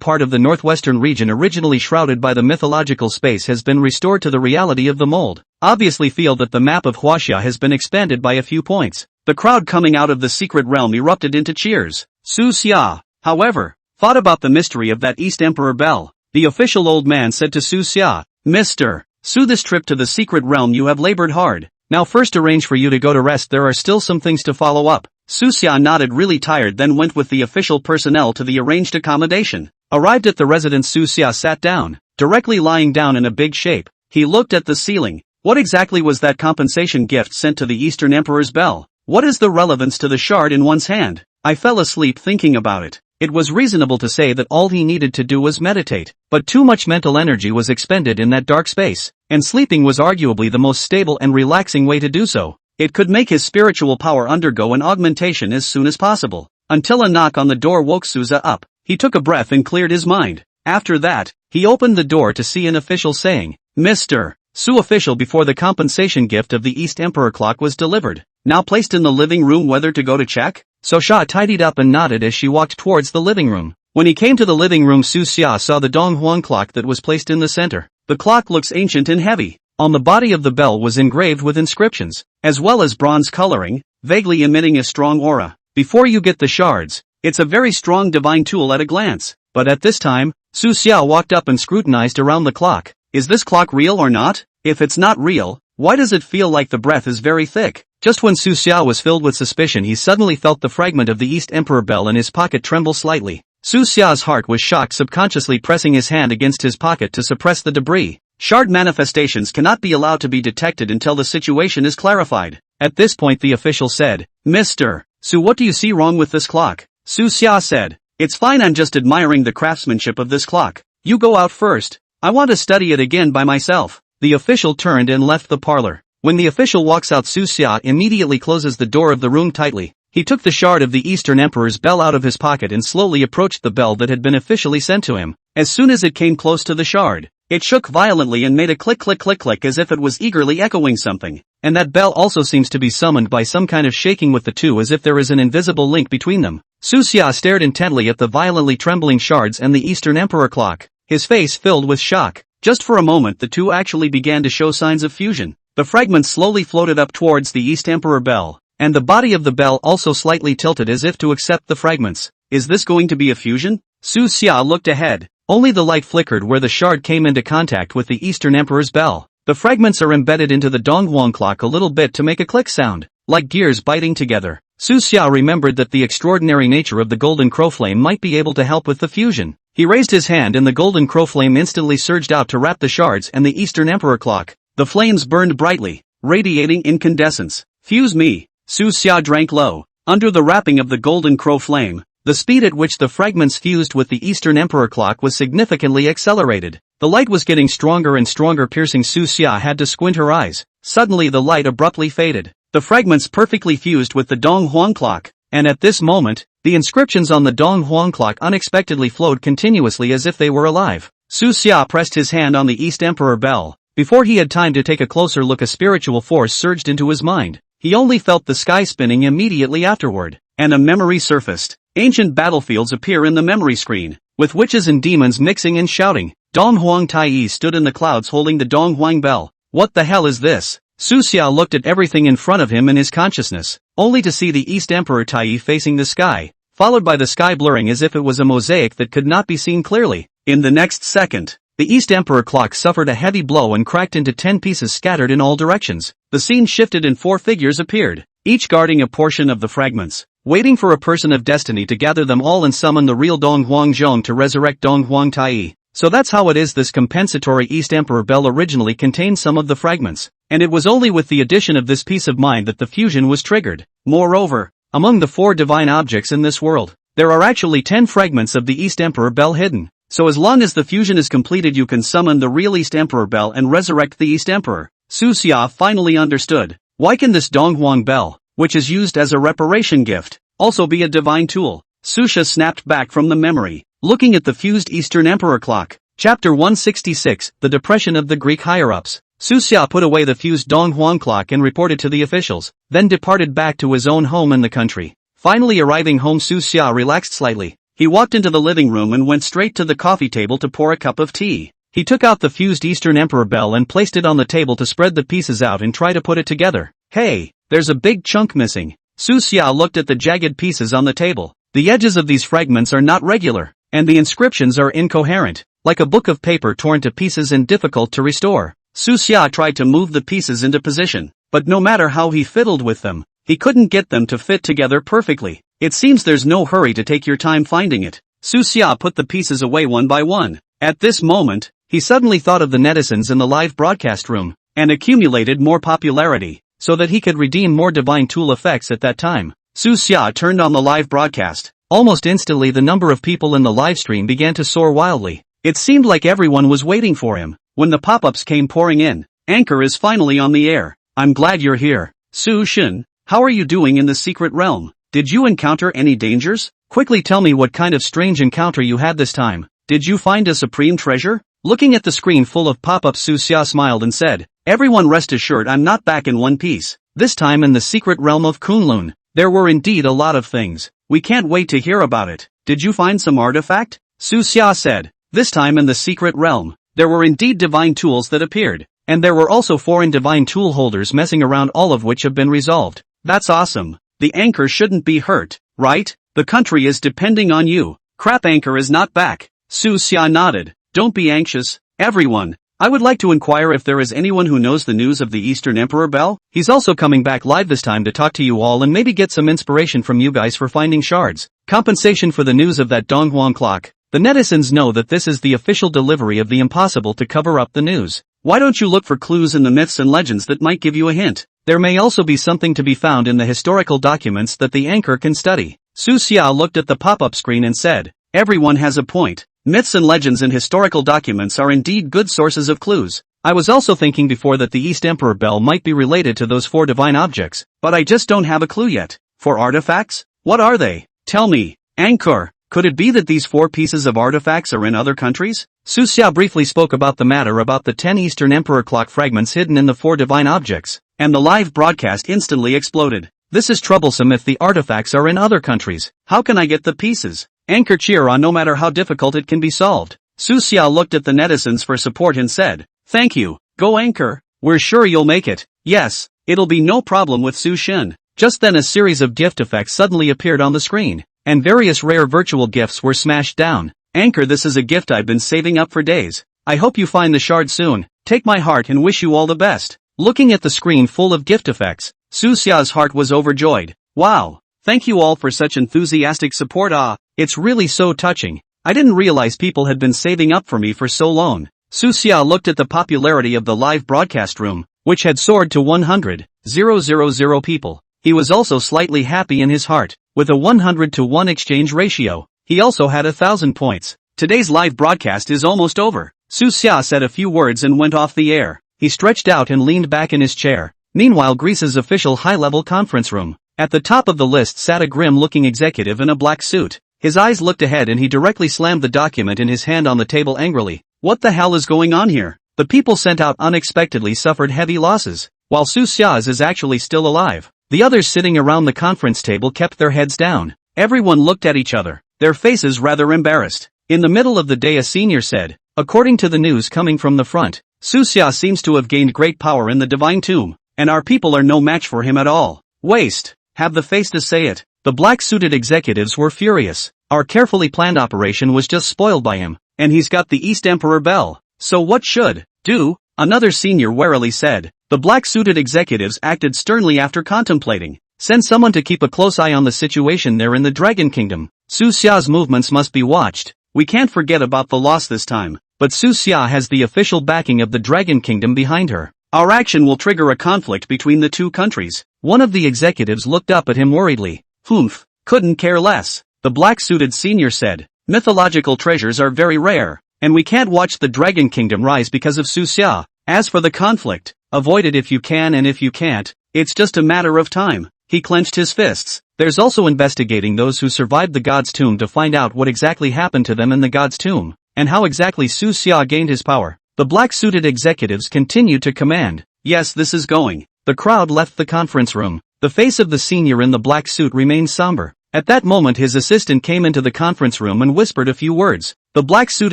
part of the northwestern region originally shrouded by the mythological space has been restored to the reality of the mold. Obviously feel that the map of Huaxia has been expanded by a few points. The crowd coming out of the secret realm erupted into cheers. Su Xia, however, thought about the mystery of that East Emperor Bell. The official old man said to Su Xia, "Mr. Su, this trip to the secret realm you have labored hard. Now first arrange for you to go to rest. There are still some things to follow up." Su Xia nodded, really tired, then went with the official personnel to the arranged accommodation. Arrived at the residence, Su Xia sat down, directly lying down in a big shape. He looked at the ceiling. What exactly was that compensation gift sent to the Eastern Emperor's Bell? What is the relevance to the shard in one's hand? I fell asleep thinking about it. It was reasonable to say that all he needed to do was meditate, but too much mental energy was expended in that dark space, and sleeping was arguably the most stable and relaxing way to do so. It could make his spiritual power undergo an augmentation as soon as possible. Until a knock on the door woke Suza up. He took a breath and cleared his mind. After that, he opened the door to see an official saying, "Mr. Su, official before the compensation gift of the East Emperor clock was delivered. Now placed in the living room. Whether to go to check?" So Sha tidied up and nodded as she walked towards the living room. When he came to the living room, Su Xia saw the Donghuang clock that was placed in the center. The clock looks ancient and heavy. On the body of the bell was engraved with inscriptions, as well as bronze coloring, vaguely emitting a strong aura. Before you get the shards, it's a very strong divine tool at a glance. But at this time, Su Xia walked up and scrutinized around the clock. Is this clock real or not? If it's not real, why does it feel like the breath is very thick? Just when Su Xia was filled with suspicion, he suddenly felt the fragment of the East Emperor Bell in his pocket tremble slightly. Su Xia's heart was shocked, subconsciously pressing his hand against his pocket to suppress the debris. Shard manifestations cannot be allowed to be detected until the situation is clarified. At this point the official said, "Mr. Su, what do you see wrong with this clock?" Su Xia said, "It's fine, I'm just admiring the craftsmanship of this clock. You go out first. I want to study it again by myself." The official turned and left the parlor. When the official walks out, Su Xia immediately closes the door of the room tightly. He took the shard of the Eastern Emperor's bell out of his pocket and slowly approached the bell that had been officially sent to him. As soon as it came close to the shard, it shook violently and made a click click click click as if it was eagerly echoing something. And that bell also seems to be summoned by some kind of shaking with the two, as if there is an invisible link between them. Su Xia stared intently at the violently trembling shards and the Eastern Emperor clock, his face filled with shock. Just for a moment the two actually began to show signs of fusion. The fragments slowly floated up towards the East Emperor bell, and the body of the bell also slightly tilted as if to accept the fragments. Is this going to be a fusion? Su Xia looked ahead. Only the light flickered where the shard came into contact with the Eastern Emperor's bell. The fragments are embedded into the Donghuang clock a little bit to make a click sound, like gears biting together. Su Xia remembered that the extraordinary nature of the golden crow flame might be able to help with the fusion. He raised his hand and the golden crow flame instantly surged out to wrap the shards and the Eastern Emperor clock. The flames burned brightly, radiating incandescence. Fuse me. Su Xia drank low. Under the wrapping of the golden crow flame, the speed at which the fragments fused with the Eastern Emperor clock was significantly accelerated. The light was getting stronger and stronger, piercing Su Xia had to squint her eyes. Suddenly the light abruptly faded. The fragments perfectly fused with the Dong Huang clock, and at this moment, the inscriptions on the Dong Huang clock unexpectedly flowed continuously as if they were alive. Su Xia pressed his hand on the East Emperor bell. Before he had time to take a closer look, a spiritual force surged into his mind. He only felt the sky spinning immediately afterward, and a memory surfaced. Ancient battlefields appear in the memory screen, with witches and demons mixing and shouting. Dong Huang Tai stood in the clouds holding the Dong Huang bell. What the hell is this? Su Xia looked at everything in front of him in his consciousness, only to see the East Emperor Tai facing the sky, followed by the sky blurring as if it was a mosaic that could not be seen clearly. In the next second, the East Emperor clock suffered a heavy blow and cracked into 10 pieces scattered in all directions. The scene shifted and 4 figures appeared, each guarding a portion of the fragments, waiting for a person of destiny to gather them all and summon the real Dong Huang Zhong to resurrect Dong Huang Tai. So that's how it is. This compensatory East Emperor bell originally contained some of the fragments, and it was only with the addition of this piece of mind that the fusion was triggered. Moreover, among the 4 divine objects in this world, there are actually 10 fragments of the East Emperor bell hidden. So as long as the fusion is completed, you can summon the real East Emperor bell and resurrect the East Emperor. Su Xia finally understood. Why can this Dong Huang bell, which is used as a reparation gift, also be a divine tool? Su Xia snapped back from the memory, looking at the fused Eastern Emperor clock. Chapter 166, The Depression of the Greek Higher-Ups. Su Xia put away the fused Dong Huang clock and reported to the officials, then departed back to his own home in the country. Finally arriving home, Su Xia relaxed slightly. He walked into the living room and went straight to the coffee table to pour a cup of tea. He took out the fused Eastern Emperor bell and placed it on the table to spread the pieces out and try to put it together. Hey, there's a big chunk missing. Su Xia looked at the jagged pieces on the table. The edges of these fragments are not regular, and the inscriptions are incoherent, like a book of paper torn to pieces and difficult to restore. Su Xia tried to move the pieces into position, but no matter how he fiddled with them, he couldn't get them to fit together perfectly. It seems there's no hurry to take your time finding it. Su Xia put the pieces away one by one. At this moment, he suddenly thought of the netizens in the live broadcast room, and accumulated more popularity, so that he could redeem more divine tool effects at that time. Su Xia turned on the live broadcast. Almost instantly the number of people in the live stream began to soar wildly. It seemed like everyone was waiting for him. When the pop-ups came pouring in, Anchor is finally on the air. I'm glad you're here. Su Xin, how are you doing in the secret realm? Did you encounter any dangers? Quickly tell me what kind of strange encounter you had this time. Did you find a supreme treasure? Looking at the screen full of pop-ups, Su Xia smiled and said, everyone rest assured I'm not back in one piece. This time in the secret realm of Kunlun. There were indeed a lot of things. We can't wait to hear about it. Did you find some artifact? Su Xia said. This time in the secret realm, there were indeed divine tools that appeared, and there were also foreign divine tool holders messing around, all of which have been resolved. That's awesome. The Anchor shouldn't be hurt, right? The country is depending on you. Crap, Anchor is not back. Su Xia nodded. Don't be anxious, everyone. I would like to inquire if there is anyone who knows the news of the Eastern Emperor bell. He's also coming back live this time to talk to you all and maybe get some inspiration from you guys for finding shards. Compensation for the news of that Dong Huang clock. The netizens know that this is the official delivery of the impossible to cover up the news. Why don't you look for clues in the myths and legends that might give you a hint? There may also be something to be found in the historical documents that the Anchor can study. Su Xia looked at the pop-up screen and said, everyone has a point. Myths and legends and historical documents are indeed good sources of clues. I was also thinking before that the East Emperor bell might be related to those 4 divine objects, but I just don't have a clue yet. 4 artifacts? What are they? Tell me. Anchor, could it be that these 4 pieces of artifacts are in other countries? Su Xia briefly spoke about the matter about the 10 Eastern Emperor clock fragments hidden in the 4 divine objects, and the live broadcast instantly exploded. This is troublesome if the artifacts are in other countries. How can I get the pieces? Anchor, cheer on, no matter how difficult it can be solved. Su Xia looked at the netizens for support and said, thank you. Go Anchor. We're sure you'll make it. Yes, it'll be no problem with Su Xin. Just then a series of gift effects suddenly appeared on the screen, and various rare virtual gifts were smashed down. Anchor, this is a gift I've been saving up for days. I hope you find the shard soon. Take my heart and wish you all the best. Looking at the screen full of gift effects, Su Xia's heart was overjoyed. Wow. Thank you all for such enthusiastic support. It's really so touching. I didn't realize people had been saving up for me for so long. Su Xia looked at the popularity of the live broadcast room, which had soared to 100,000 people. He was also slightly happy in his heart. With a 100-to-1 exchange ratio, he also had 1,000 points. Today's live broadcast is almost over. Su Xia said a few words and went off the air. He stretched out and leaned back in his chair. Meanwhile, Greece's official high-level conference room. At the top of the list sat a grim-looking executive in a black suit. His eyes looked ahead and he directly slammed the document in his hand on the table angrily. What the hell is going on here? The people sent out unexpectedly suffered heavy losses, while Su Xia's is actually still alive. The others sitting around the conference table kept their heads down. Everyone looked at each other, their faces rather embarrassed. In the middle of the day, a senior said, according to the news coming from the front, Su Xia seems to have gained great power in the divine tomb, and our people are no match for him at all. Waste. Have the face to say it. The black-suited executives were furious. Our carefully planned operation was just spoiled by him, and he's got the East Emperor Bell. So what should do? Another senior warily said. The black-suited executives acted sternly after contemplating. Send someone to keep a close eye on the situation there in the Dragon Kingdom. Su Xia's movements must be watched. We can't forget about the loss this time, but Su Xia has the official backing of the Dragon Kingdom behind her. Our action will trigger a conflict between the two countries. One of the executives looked up at him worriedly. Humph, couldn't care less. The black-suited senior said. Mythological treasures are very rare, and we can't watch the Dragon Kingdom rise because of Su Xia. As for the conflict, avoid it if you can, and if you can't, it's just a matter of time. He clenched his fists. There's also investigating those who survived the god's tomb to find out what exactly happened to them in the god's tomb, and how exactly Su Xia gained his power. The black-suited executives continued to command. Yes, this is going. The crowd left the conference room. The face of the senior in the black suit remained somber. At that moment, his assistant came into the conference room and whispered a few words. The black suit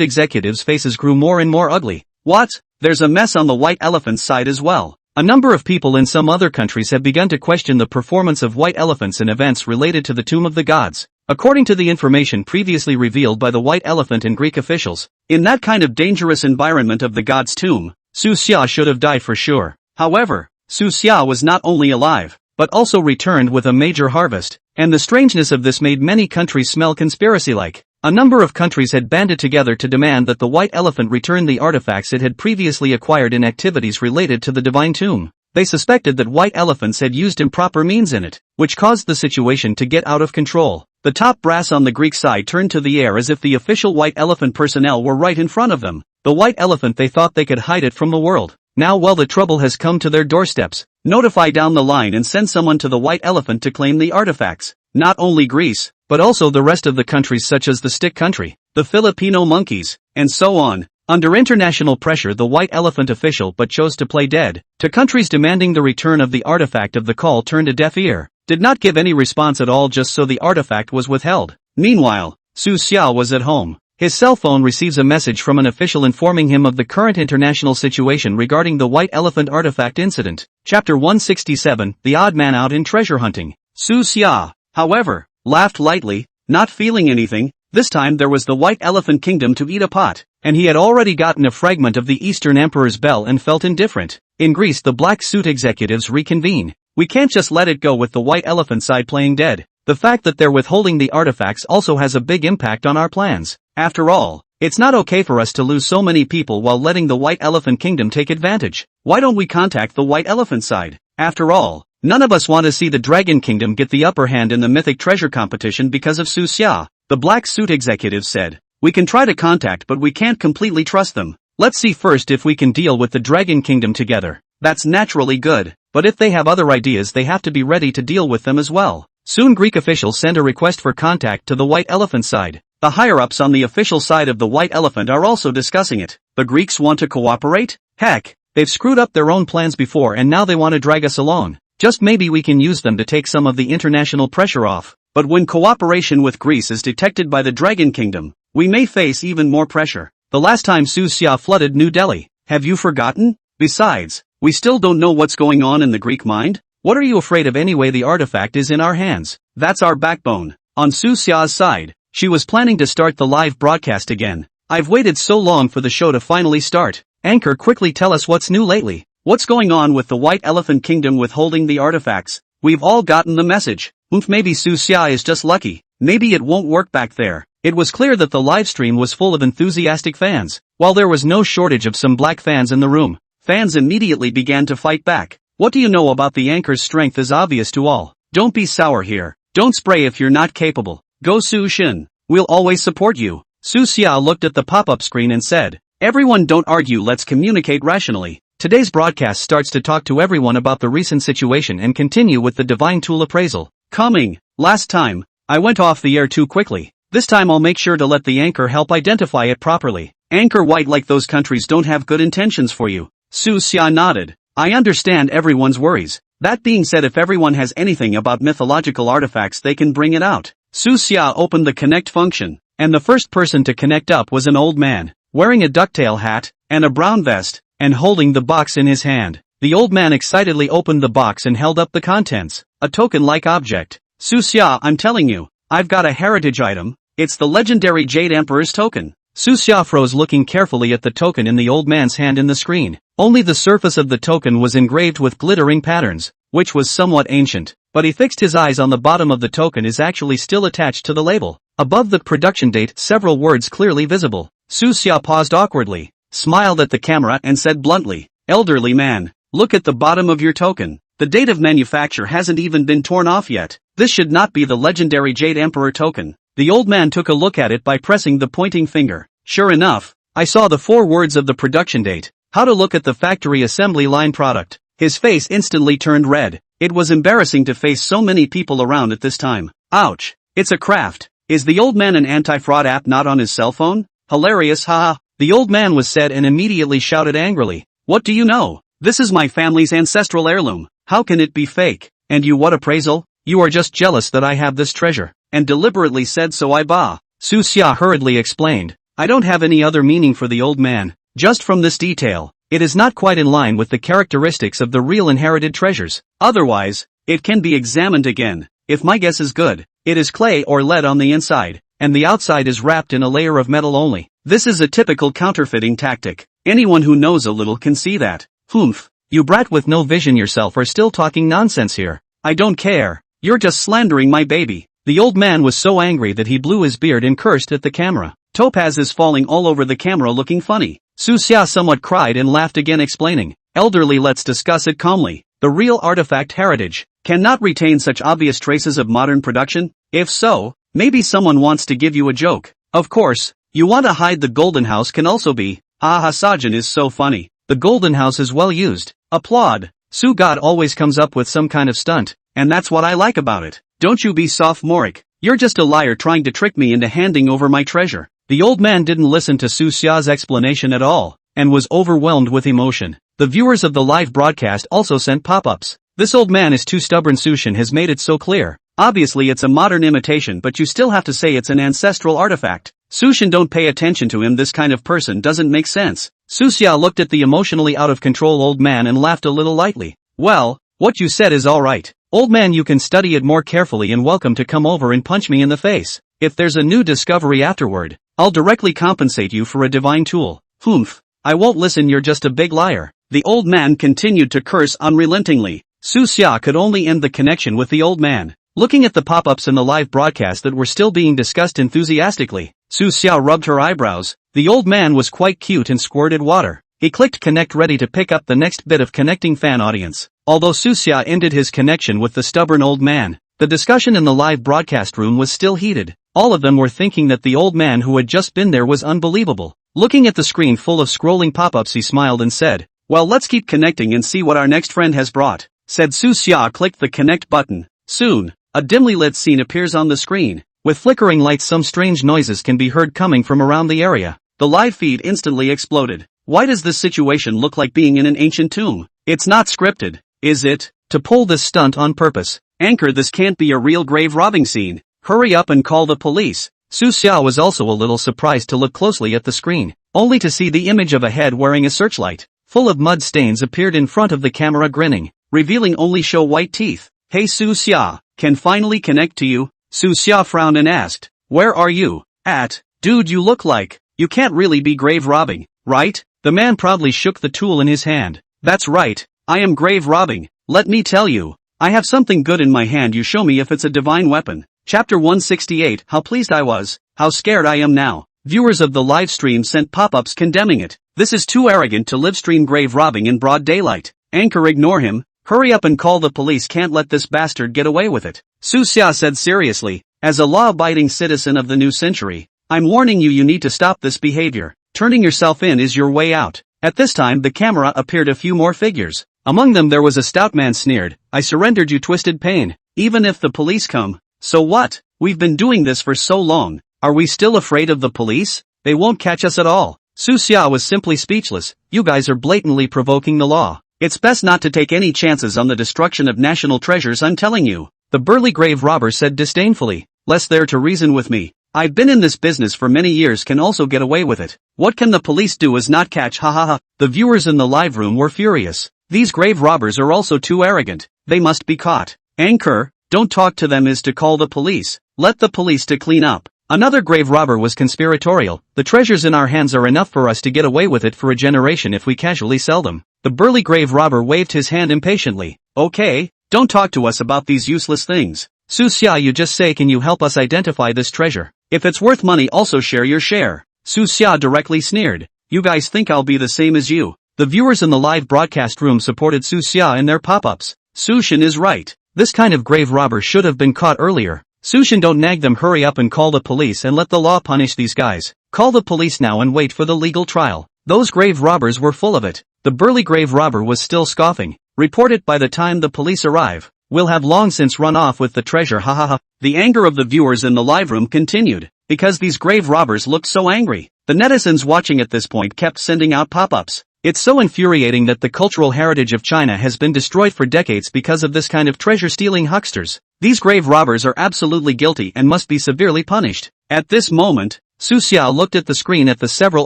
executives' faces grew more and more ugly. What? There's a mess on the white elephant's side as well. A number of people in some other countries have begun to question the performance of white elephants in events related to the Tomb of the Gods. According to the information previously revealed by the white elephant and Greek officials, in that kind of dangerous environment of the god's tomb, Su Xia should have died for sure. However, Su Xia was not only alive, but also returned with a major harvest, and the strangeness of this made many countries smell conspiracy-like. A number of countries had banded together to demand that the white elephant return the artifacts it had previously acquired in activities related to the divine tomb. They suspected that white elephants had used improper means in it, which caused the situation to get out of control. The top brass on the Greek side turned to the air as if the official white elephant personnel were right in front of them. The white elephant, they thought they could hide it from the world. Now, well, the trouble has come to their doorsteps. Notify down the line and send someone to the white elephant to claim the artifacts. Not only Greece, but also the rest of the countries such as the Stick Country, the Filipino monkeys, and so on. Under international pressure, the white elephant official but chose to play dead. To countries demanding the return of the artifact of the call turned a deaf ear. Did not give any response at all, just so the artifact was withheld. Meanwhile, Su Xia was at home. His cell phone receives a message from an official informing him of the current international situation regarding the white elephant artifact incident. Chapter 167, The Odd Man Out in Treasure Hunting. Su Xia, however, laughed lightly, not feeling anything. This time there was the white elephant kingdom to eat a pot, and he had already gotten a fragment of the Eastern Emperor's bell and felt indifferent. In Greece, the black suit executives reconvene. We can't just let it go with the white elephant side playing dead. The fact that they're withholding the artifacts also has a big impact on our plans. After all, it's not okay for us to lose so many people while letting the white elephant kingdom take advantage. Why don't we contact the white elephant side? After all, none of us want to see the Dragon Kingdom get the upper hand in the mythic treasure competition because of Su Xia. The black suit executive said. We can try to contact, but we can't completely trust them. Let's see first if we can deal with the Dragon Kingdom together. That's naturally good, but if they have other ideas, they have to be ready to deal with them as well. Soon Greek officials sent a request for contact to the white elephant side. The higher-ups on the official side of the white elephant are also discussing it. The Greeks want to cooperate? Heck, they've screwed up their own plans before and now they want to drag us along. Just maybe we can use them to take some of the international pressure off. But when cooperation with Greece is detected by the Dragon Kingdom, we may face even more pressure. The last time Su Xia flooded New Delhi, have you forgotten? Besides, we still don't know what's going on in the Greek mind. What are you afraid of anyway? The artifact is in our hands. That's our backbone. On Su Xia's side, she was planning to start the live broadcast again. I've waited so long for the show to finally start. Anchor, quickly tell us what's new lately. What's going on with the White Elephant Kingdom withholding the artifacts? We've all gotten the message. Maybe Su Xia is just lucky. Maybe it won't work back there. It was clear that the livestream was full of enthusiastic fans. While there was no shortage of some black fans in the room, fans immediately began to fight back. What do you know about the anchor's strength is obvious to all. Don't be sour here. Don't spray if you're not capable. Go Su Shin. We'll always support you. Su Xia looked at the pop-up screen and said, "Everyone don't argue, let's communicate rationally." Today's broadcast starts to talk to everyone about the recent situation and continue with the divine tool appraisal. Coming. Last time, I went off the air too quickly. This time I'll make sure to let the anchor help identify it properly. Anchor White, like those countries don't have good intentions for you. Su Xia nodded. I understand everyone's worries. That being said, if everyone has anything about mythological artifacts, they can bring it out. Su Xia opened the connect function, and the first person to connect up was an old man, wearing a ducktail hat, and a brown vest, and holding the box in his hand. The old man excitedly opened the box and held up the contents, a token-like object. Su Xia, I'm telling you, I've got a heritage item. It's the legendary Jade Emperor's token. Su Xia froze, looking carefully at the token in the old man's hand in the screen. Only the surface of the token was engraved with glittering patterns, which was somewhat ancient, but he fixed his eyes on the bottom of the token is actually still attached to the label. Above the production date, several words clearly visible. Su Xia paused awkwardly, smiled at the camera and said bluntly, "Elderly man, look at the bottom of your token. The date of manufacture hasn't even been torn off yet. This should not be the legendary Jade Emperor token." The old man took a look at it by pressing the pointing finger. Sure enough, I saw the 4 words of the production date. How to look at the factory assembly line product. His face instantly turned red. It was embarrassing to face so many people around at this time. Ouch. It's a craft. Is the old man an anti-fraud app not on his cell phone? Hilarious, haha. The old man was said and immediately shouted angrily. What do you know? This is my family's ancestral heirloom. How can it be fake? And you, what appraisal? You are just jealous that I have this treasure, and deliberately said so. I bah. Su Xia hurriedly explained. I don't have any other meaning for the old man. Just from this detail, it is not quite in line with the characteristics of the real inherited treasures. Otherwise, it can be examined again. If my guess is good, it is clay or lead on the inside, and the outside is wrapped in a layer of metal only. This is a typical counterfeiting tactic. Anyone who knows a little can see that. Humph. You brat with no vision yourself are still talking nonsense here. I don't care. You're just slandering my baby. The old man was so angry that he blew his beard and cursed at the camera. Topaz is falling all over the camera looking funny. Su Xia somewhat cried and laughed again, explaining, Elderly, let's discuss it calmly. The real artifact heritage cannot retain such obvious traces of modern production. If so, maybe someone wants to give you a joke. Of course, you want to hide the golden house can also be. Ah, Sajin is so funny. The golden house is well used. Applaud. Su God always comes up with some kind of stunt, and that's what I like about it. Don't you be sophomoric. You're just a liar trying to trick me into handing over my treasure. The old man didn't listen to Su Xia's explanation at all, and was overwhelmed with emotion. The viewers of the live broadcast also sent pop-ups. This old man is too stubborn. Sushin has made it so clear. Obviously it's a modern imitation, but you still have to say it's an ancestral artifact. Sushin, don't pay attention to him. This kind of person doesn't make sense. Su Xia looked at the emotionally out of control old man and laughed a little lightly. Well, what you said is alright. Old man, you can study it more carefully and welcome to come over and punch me in the face. If there's a new discovery afterward, I'll directly compensate you for a divine tool. Humph. I won't listen, you're just a big liar. The old man continued to curse unrelentingly. Su Xia could only end the connection with the old man. Looking at the pop-ups in the live broadcast that were still being discussed enthusiastically, Su Xia rubbed her eyebrows. The old man was quite cute and squirted water. He clicked connect, ready to pick up the next bit of connecting fan audience. Although Su Xia ended his connection with the stubborn old man, the discussion in the live broadcast room was still heated. All of them were thinking that the old man who had just been there was unbelievable. Looking at the screen full of scrolling pop-ups, he smiled and said, well, let's keep connecting and see what our next friend has brought. Said Su Xia clicked the connect button. Soon, a dimly lit scene appears on the screen. With flickering lights, some strange noises can be heard coming from around the area. The live feed instantly exploded. Why does this situation look like being in an ancient tomb? It's not scripted, is it? To pull this stunt on purpose. Anchor, this can't be a real grave robbing scene. Hurry up and call the police. Su Xia was also a little surprised to look closely at the screen, only to see the image of a head wearing a searchlight, full of mud stains, appeared in front of the camera, grinning, revealing only show white teeth. Hey Su Xia, can finally connect to you? Su Xia frowned and asked, where are you at? Dude, you look like you can't really be grave robbing, right? The man proudly shook the tool in his hand. That's right, I am grave robbing. Let me tell you, I have something good in my hand. You show me if it's a divine weapon. Chapter 168, how pleased I was. How scared I am now. Viewers of the live stream sent pop-ups condemning it. This is too arrogant to live stream grave robbing in broad daylight. Anchor, ignore him. Hurry up and call the police. Can't let this bastard get away with it. Su Xia said seriously. As a law-abiding citizen of the new century, I'm warning you, you need to stop this behavior. Turning yourself in is your way out. At this time the camera appeared a few more figures. Among them there was a stout man sneered. I surrendered, you twisted pain. Even if the police come. So what? We've been doing this for so long. Are we still afraid of the police? They won't catch us at all. Su Xia was simply speechless. You guys are blatantly provoking the law. It's best not to take any chances on the destruction of national treasures, I'm telling you. The burly grave robber said disdainfully. Less there to reason with me. I've been in this business for many years, can also get away with it. What can the police do is not catch, ha ha ha. The viewers in the live room were furious. These grave robbers are also too arrogant. They must be caught. Anchor, don't talk to them, is to call the police. Let the police to clean up. Another grave robber was conspiratorial. The treasures in our hands are enough for us to get away with it for a generation if we casually sell them. The burly grave robber waved his hand impatiently. Okay, don't talk to us about these useless things. Su Xia, you just say, can you help us identify this treasure? If it's worth money, also share your share. Su Xia directly sneered. You guys think I'll be the same as you? The viewers in the live broadcast room supported Su Xia in their pop-ups. Su Shin is right. This kind of grave robber should have been caught earlier. Su Shin, don't nag them, hurry up and call the police and let the law punish these guys. Call the police now and wait for the legal trial. Those grave robbers were full of it. The burly grave robber was still scoffing. Report it by the time the police arrive. We'll have long since run off with the treasure, ha ha ha. The anger of the viewers in the live room continued, because these grave robbers looked so angry. The netizens watching at this point kept sending out pop-ups. It's so infuriating that the cultural heritage of China has been destroyed for decades because of this kind of treasure-stealing hucksters. These grave robbers are absolutely guilty and must be severely punished. At this moment, Su Xia looked at the screen at the several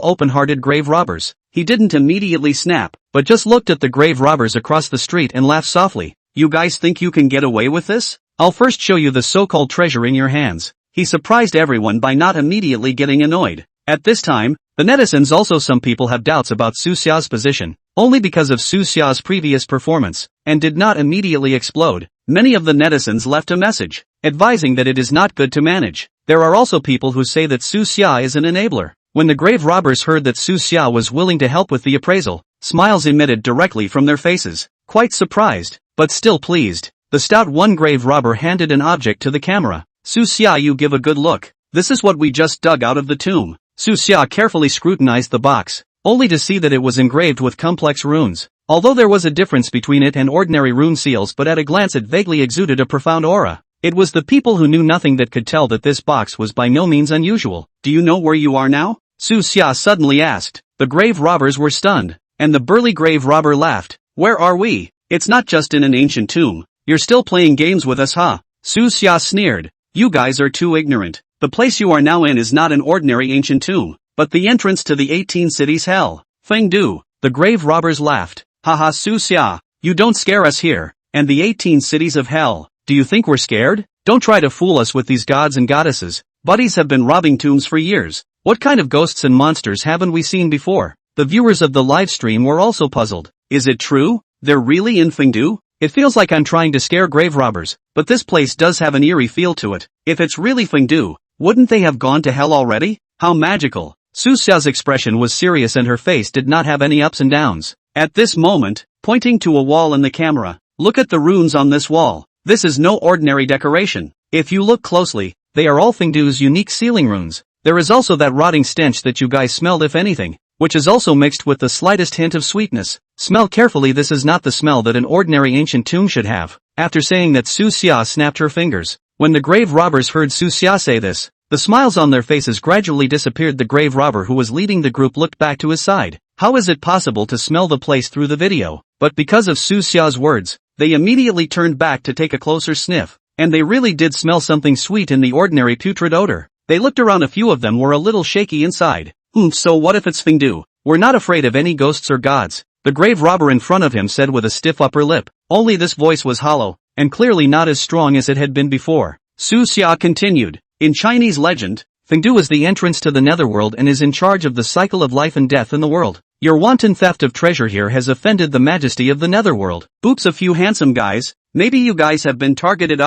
open-hearted grave robbers. He didn't immediately snap, but just looked at the grave robbers across the street and laughed softly. You guys think you can get away with this? I'll first show you the so-called treasure in your hands. He surprised everyone by not immediately getting annoyed. At this time, the netizens, also some people have doubts about Su Xia's position, only because of Su Xia's previous performance, and did not immediately explode. Many of the netizens left a message, advising that it is not good to manage. There are also people who say that Su Xia is an enabler. When the grave robbers heard that Su Xia was willing to help with the appraisal, smiles emitted directly from their faces, quite surprised, but still pleased. The stout one grave robber handed an object to the camera. Su Xia, you give a good look. This is what we just dug out of the tomb. Su Xia carefully scrutinized the box, only to see that it was engraved with complex runes. Although there was a difference between it and ordinary rune seals, but at a glance it vaguely exuded a profound aura. It was the people who knew nothing that could tell that this box was by no means unusual. Do you know where you are now? Su Xia suddenly asked. The grave robbers were stunned, and the burly grave robber laughed. Where are we? It's not just in an ancient tomb. You're still playing games with us, huh? Su Xia sneered. You guys are too ignorant. The place you are now in is not an ordinary ancient tomb, but the entrance to the 18 cities hell. Fengdu. The grave robbers laughed. Haha, Su Xia, you don't scare us here. And the 18 cities of hell, do you think we're scared? Don't try to fool us with these gods and goddesses. Buddies have been robbing tombs for years. What kind of ghosts and monsters haven't we seen before? The viewers of the live stream were also puzzled. Is it true? They're really in Fengdu? It feels like I'm trying to scare grave robbers, but this place does have an eerie feel to it. If it's really Fengdu, wouldn't they have gone to hell already? How magical. Su Xia's expression was serious and her face did not have any ups and downs. At this moment, pointing to a wall in the camera, look at the runes on this wall. This is no ordinary decoration. If you look closely, they are all Fengdu's unique sealing runes. There is also that rotting stench that you guys smelled, if anything, which is also mixed with the slightest hint of sweetness. Smell carefully, this is not the smell that an ordinary ancient tomb should have. After saying that, Su Xia snapped her fingers. When the grave robbers heard Su Xia say this, the smiles on their faces gradually disappeared. The grave robber who was leading the group looked back to his side. How is it possible to smell the place through the video? But because of Su Xia's words, they immediately turned back to take a closer sniff. And they really did smell something sweet in the ordinary putrid odor. They looked around, a few of them were a little shaky inside. So what if it's Fengdu? We're not afraid of any ghosts or gods, the grave robber in front of him said with a stiff upper lip. Only this voice was hollow, and clearly not as strong as it had been before. Su Xia continued. In Chinese legend, Fengdu is the entrance to the netherworld and is in charge of the cycle of life and death in the world. Your wanton theft of treasure here has offended the majesty of the netherworld. Oops, a few handsome guys. Maybe you guys have been targeted.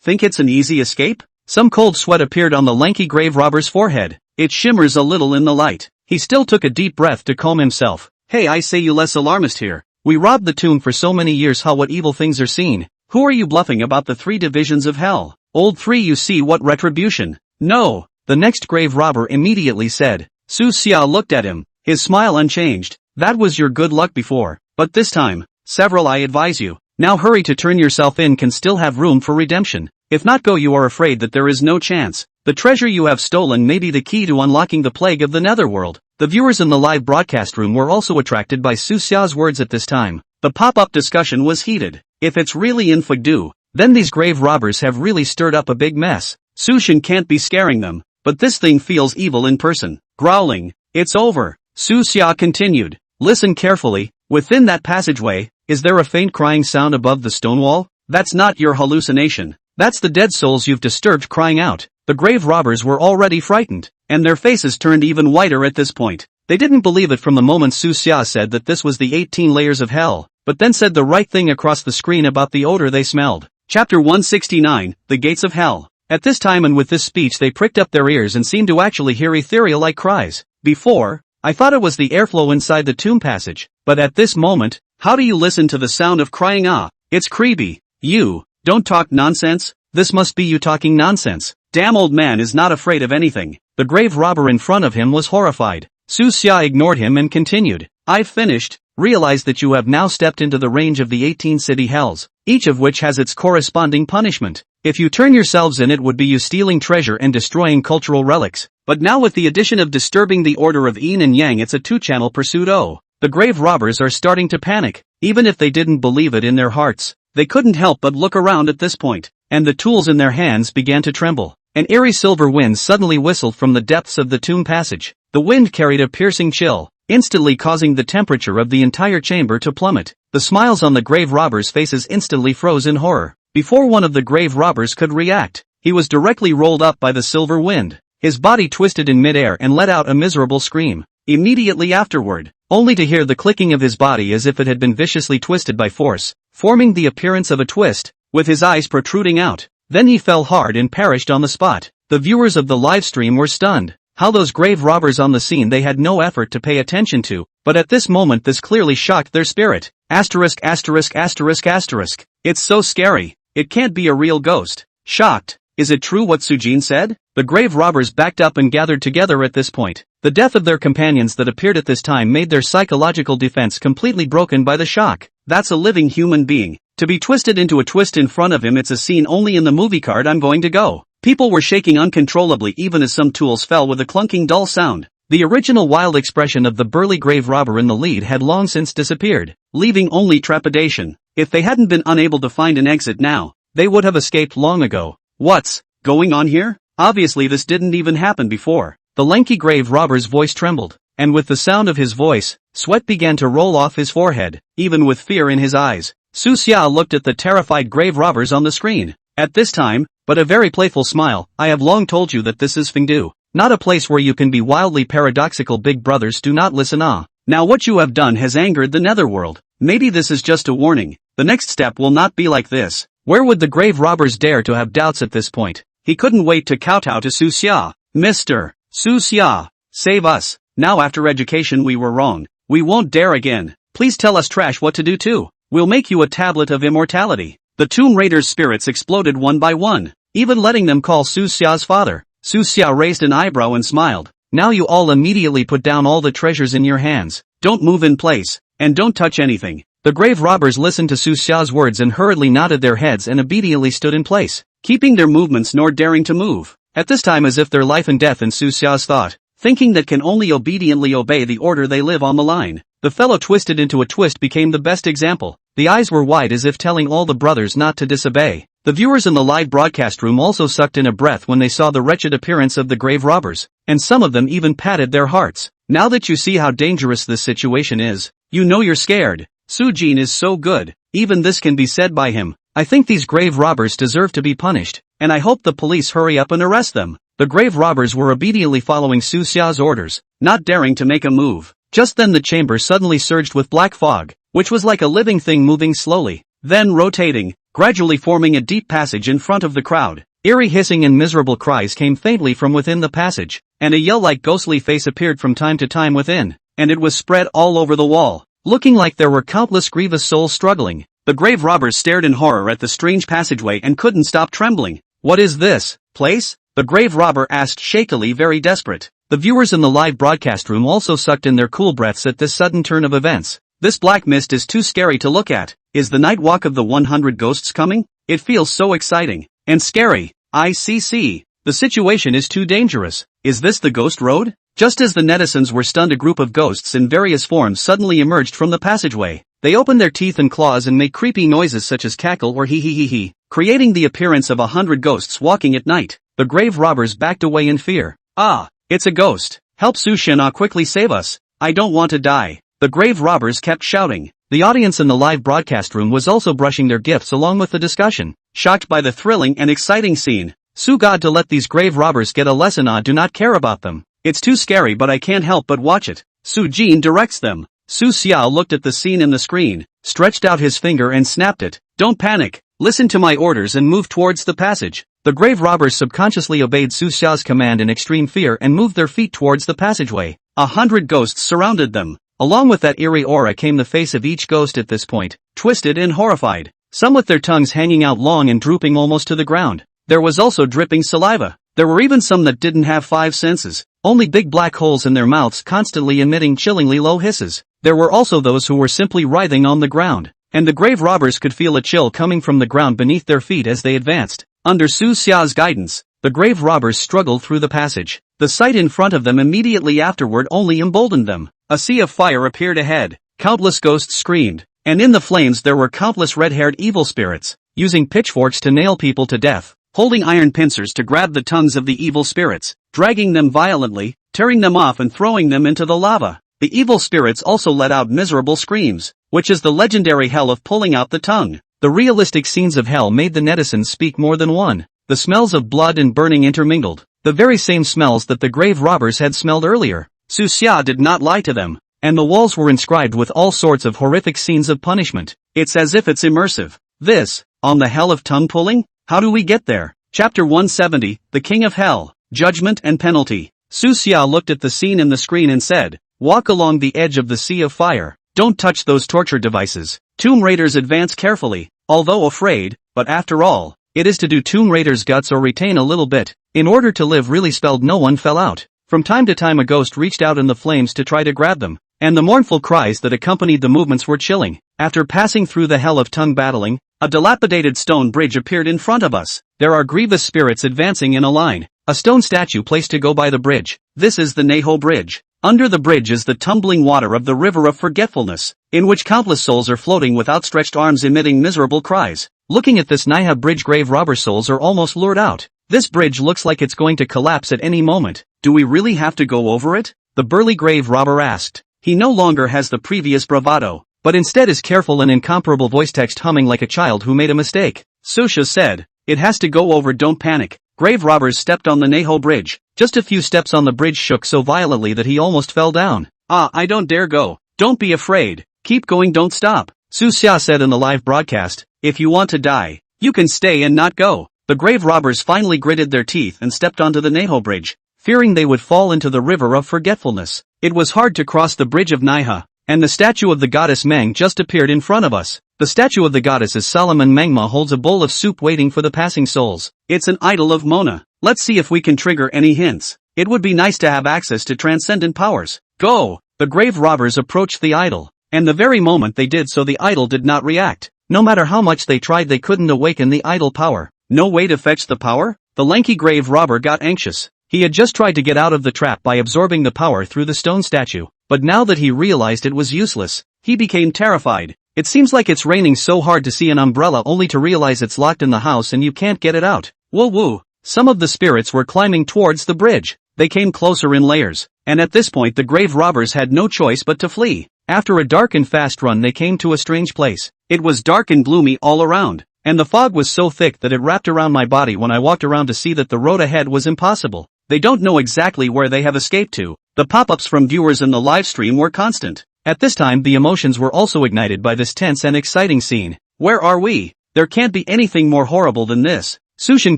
Think it's an easy escape? Some cold sweat appeared on the lanky grave robber's forehead. It shimmers a little in the light. He still took a deep breath to calm himself. Hey, I say, you less alarmist here. We robbed the tomb for so many years, how what evil things are seen. Who are you bluffing about the 3 divisions of hell? Old 3, you see what retribution? No, the next grave robber immediately said. Su Xia looked at him, his smile unchanged. That was your good luck before, but this time, several, I advise you. Now hurry to turn yourself in, can still have room for redemption. If not go, you are afraid that there is no chance. The treasure you have stolen may be the key to unlocking the plague of the netherworld. The viewers in the live broadcast room were also attracted by Su Xia's words at this time. The pop-up discussion was heated. If it's really in Fagdu, then these grave robbers have really stirred up a big mess. Su Shen can't be scaring them, but this thing feels evil in person. Growling, it's over. Su Xia continued. Listen carefully. Within that passageway, is there a faint crying sound above the stone wall? That's not your hallucination. That's the dead souls you've disturbed crying out. The grave robbers were already frightened, and their faces turned even whiter at this point. They didn't believe it from the moment Su Xia said that this was the 18 layers of hell, but then said the right thing across the screen about the odor they smelled. Chapter 169, The Gates of Hell. At this time and with this speech they pricked up their ears and seemed to actually hear ethereal-like cries. Before, I thought it was the airflow inside the tomb passage, but at this moment, how do you listen to the sound of crying? Ah, it's creepy. You, don't talk nonsense. This must be you talking nonsense. Damn, old man is not afraid of anything. The grave robber in front of him was horrified. Su Xia ignored him and continued. I've finished. Realize that you have now stepped into the range of the 18 city hells, each of which has its corresponding punishment. If you turn yourselves in, it would be you stealing treasure and destroying cultural relics. But now with the addition of disturbing the order of yin and yang, it's a 2-channel pursuit. Oh, the grave robbers are starting to panic. Even if they didn't believe it in their hearts, they couldn't help but look around at this point, and the tools in their hands began to tremble. An eerie silver wind suddenly whistled from the depths of the tomb passage. The wind carried a piercing chill, instantly causing the temperature of the entire chamber to plummet. The smiles on the grave robbers' faces instantly froze in horror. Before one of the grave robbers could react, he was directly rolled up by the silver wind. His body twisted in midair and let out a miserable scream. Immediately afterward, only to hear the clicking of his body as if it had been viciously twisted by force, forming the appearance of a twist, with his eyes protruding out. Then he fell hard and perished on the spot. The viewers of the live stream were stunned. How those grave robbers on the scene they had no effort to pay attention to, but at this moment this clearly shocked their spirit. Asterisk asterisk asterisk asterisk. It's so scary. It can't be a real ghost. Shocked. Is it true what Sujin said? The grave robbers backed up and gathered together at this point. The death of their companions that appeared at this time made their psychological defense completely broken by the shock. That's a living human being. To be twisted into a twist in front of him, it's a scene only in the movie card I'm going to go. People were shaking uncontrollably even as some tools fell with a clunking dull sound. The original wild expression of the burly grave robber in the lead had long since disappeared, leaving only trepidation. If they hadn't been unable to find an exit now, they would have escaped long ago. What's going on here? Obviously this didn't even happen before. The lanky grave robber's voice trembled, and with the sound of his voice, sweat began to roll off his forehead, even with fear in his eyes. Su Xia looked at the terrified grave robbers on the screen. At this time, but a very playful smile. I have long told you that this is Fengdu, not a place where you can be wildly paradoxical. Big brothers do not listen. Now what you have done has angered the netherworld. Maybe this is just a warning. The next step will not be like this. Where would the grave robbers dare to have doubts at this point? He couldn't wait to kowtow to Su Xia. Mr. Su Xia, save us. Now after education we were wrong. We won't dare again. Please tell us trash what to do too. We'll make you a tablet of immortality. The Tomb Raiders' spirits exploded one by one, even letting them call Su Xia's father. Su Xia raised an eyebrow and smiled. Now you all immediately put down all the treasures in your hands. Don't move in place, and don't touch anything. The grave robbers listened to Su Xia's words and hurriedly nodded their heads and obediently stood in place, keeping their movements nor daring to move. At this time as if their life and death in Su Xia's thought, thinking that can only obediently obey the order they live on the line. The fellow twisted into a twist became the best example. The eyes were wide as if telling all the brothers not to disobey. The viewers in the live broadcast room also sucked in a breath when they saw the wretched appearance of the grave robbers, and some of them even patted their hearts. Now that you see how dangerous this situation is, you know you're scared. Sujin is so good, even this can be said by him. I think these grave robbers deserve to be punished, and I hope the police hurry up and arrest them. The grave robbers were obediently following Su Xia's orders, not daring to make a move. Just then the chamber suddenly surged with black fog, which was like a living thing moving slowly, then rotating, gradually forming a deep passage in front of the crowd. Eerie hissing and miserable cries came faintly from within the passage, and a yell-like ghostly face appeared from time to time within, and it was spread all over the wall, looking like there were countless grievous souls struggling. The grave robbers stared in horror at the strange passageway and couldn't stop trembling. "What is this place?" the grave robber asked shakily, very desperate. The viewers in the live broadcast room also sucked in their cool breaths at this sudden turn of events. "This black mist is too scary to look at. Is the night walk of the 100 ghosts coming? It feels so exciting. And scary. ICC. The situation is too dangerous. Is this the ghost road?" Just as the netizens were stunned, a group of ghosts in various forms suddenly emerged from the passageway. They opened their teeth and claws and made creepy noises such as cackle or hee, creating the appearance of 100 ghosts walking at night. The grave robbers backed away in fear. "Ah, it's a ghost. Help Sushina quickly save us. I don't want to die." The grave robbers kept shouting. The audience in the live broadcast room was also brushing their gifts along with the discussion, shocked by the thrilling and exciting scene. "Su God, to let these grave robbers get a lesson. I do not care about them. It's too scary, but I can't help but watch it." Su Jin directs them. Su Xiao looked at the scene in the screen, stretched out his finger and snapped it. "Don't panic. Listen to my orders and move towards the passage." The grave robbers subconsciously obeyed Su Xiao's command in extreme fear and moved their feet towards the passageway. 100 ghosts surrounded them. Along with that eerie aura came the face of each ghost at this point, twisted and horrified, some with their tongues hanging out long and drooping almost to the ground. There was also dripping saliva. There were even some that didn't have 5 senses, only big black holes in their mouths constantly emitting chillingly low hisses. There were also those who were simply writhing on the ground, and the grave robbers could feel a chill coming from the ground beneath their feet as they advanced. Under Su Xiao's guidance, the grave robbers struggled through the passage. The sight in front of them immediately afterward only emboldened them. A sea of fire appeared ahead, countless ghosts screamed, and in the flames there were countless red-haired evil spirits, using pitchforks to nail people to death, holding iron pincers to grab the tongues of the evil spirits, dragging them violently, tearing them off and throwing them into the lava. The evil spirits also let out miserable screams, which is the legendary hell of pulling out the tongue. The realistic scenes of hell made the netizens speak more than one. The smells of blood and burning intermingled, the very same smells that the grave robbers had smelled earlier. Su Xia did not lie to them, and the walls were inscribed with all sorts of horrific scenes of punishment. It's as if it's immersive. This, on the hell of tongue pulling? How do we get there? Chapter 170, The King of Hell, Judgment and Penalty. Su Xia looked at the scene in the screen and said, "Walk along the edge of the sea of fire. Don't touch those torture devices." Tomb Raiders advance carefully, although afraid, but after all, it is to do Tomb Raiders guts or retain a little bit. In order to live really spelled no one fell out. From time to time a ghost reached out in the flames to try to grab them, and the mournful cries that accompanied the movements were chilling. After passing through the hell of tongue battling, a dilapidated stone bridge appeared in front of us. There are grievous spirits advancing in a line, a stone statue placed to go by the bridge. This is the Neho Bridge. Under the bridge is the tumbling water of the river of forgetfulness, in which countless souls are floating with outstretched arms emitting miserable cries. Looking at this Neha bridge, grave robber souls are almost lured out. This bridge looks like it's going to collapse at any moment. Do we really have to go over it? The burly grave robber asked. He no longer has the previous bravado, but instead is careful and incomparable voice text humming like a child who made a mistake. Susha said, "It has to go over, don't panic." Grave robbers stepped on the Neho bridge. Just a few steps on the bridge shook so violently that he almost fell down. "Ah, I don't dare go." "Don't be afraid. Keep going, don't stop." Su Xia said in the live broadcast, "If you want to die, you can stay and not go." The grave robbers finally gritted their teeth and stepped onto the Neho bridge, fearing they would fall into the river of forgetfulness. It was hard to cross the bridge of Naiha, and the statue of the goddess Meng just appeared in front of us. The statue of the goddess is Solomon Mengma holds a bowl of soup waiting for the passing souls. It's an idol of Mona. Let's see if we can trigger any hints. It would be nice to have access to transcendent powers. Go! The grave robbers approached the idol, and the very moment they did so the idol did not react. No matter how much they tried they couldn't awaken the idol power. No way to fetch the power? The lanky grave robber got anxious. He had just tried to get out of the trap by absorbing the power through the stone statue, but now that he realized it was useless, he became terrified. It seems like it's raining so hard to see an umbrella only to realize it's locked in the house and you can't get it out. Woo woo. Some of the spirits were climbing towards the bridge. They came closer in layers, and at this point the grave robbers had no choice but to flee. After a dark and fast run they came to a strange place. It was dark and gloomy all around, and the fog was so thick that it wrapped around my body when I walked around to see that the road ahead was impossible. They don't know exactly where they have escaped to. The pop-ups from viewers in the live stream were constant. At this time the emotions were also ignited by this tense and exciting scene. Where are we? There can't be anything more horrible than this. Sushin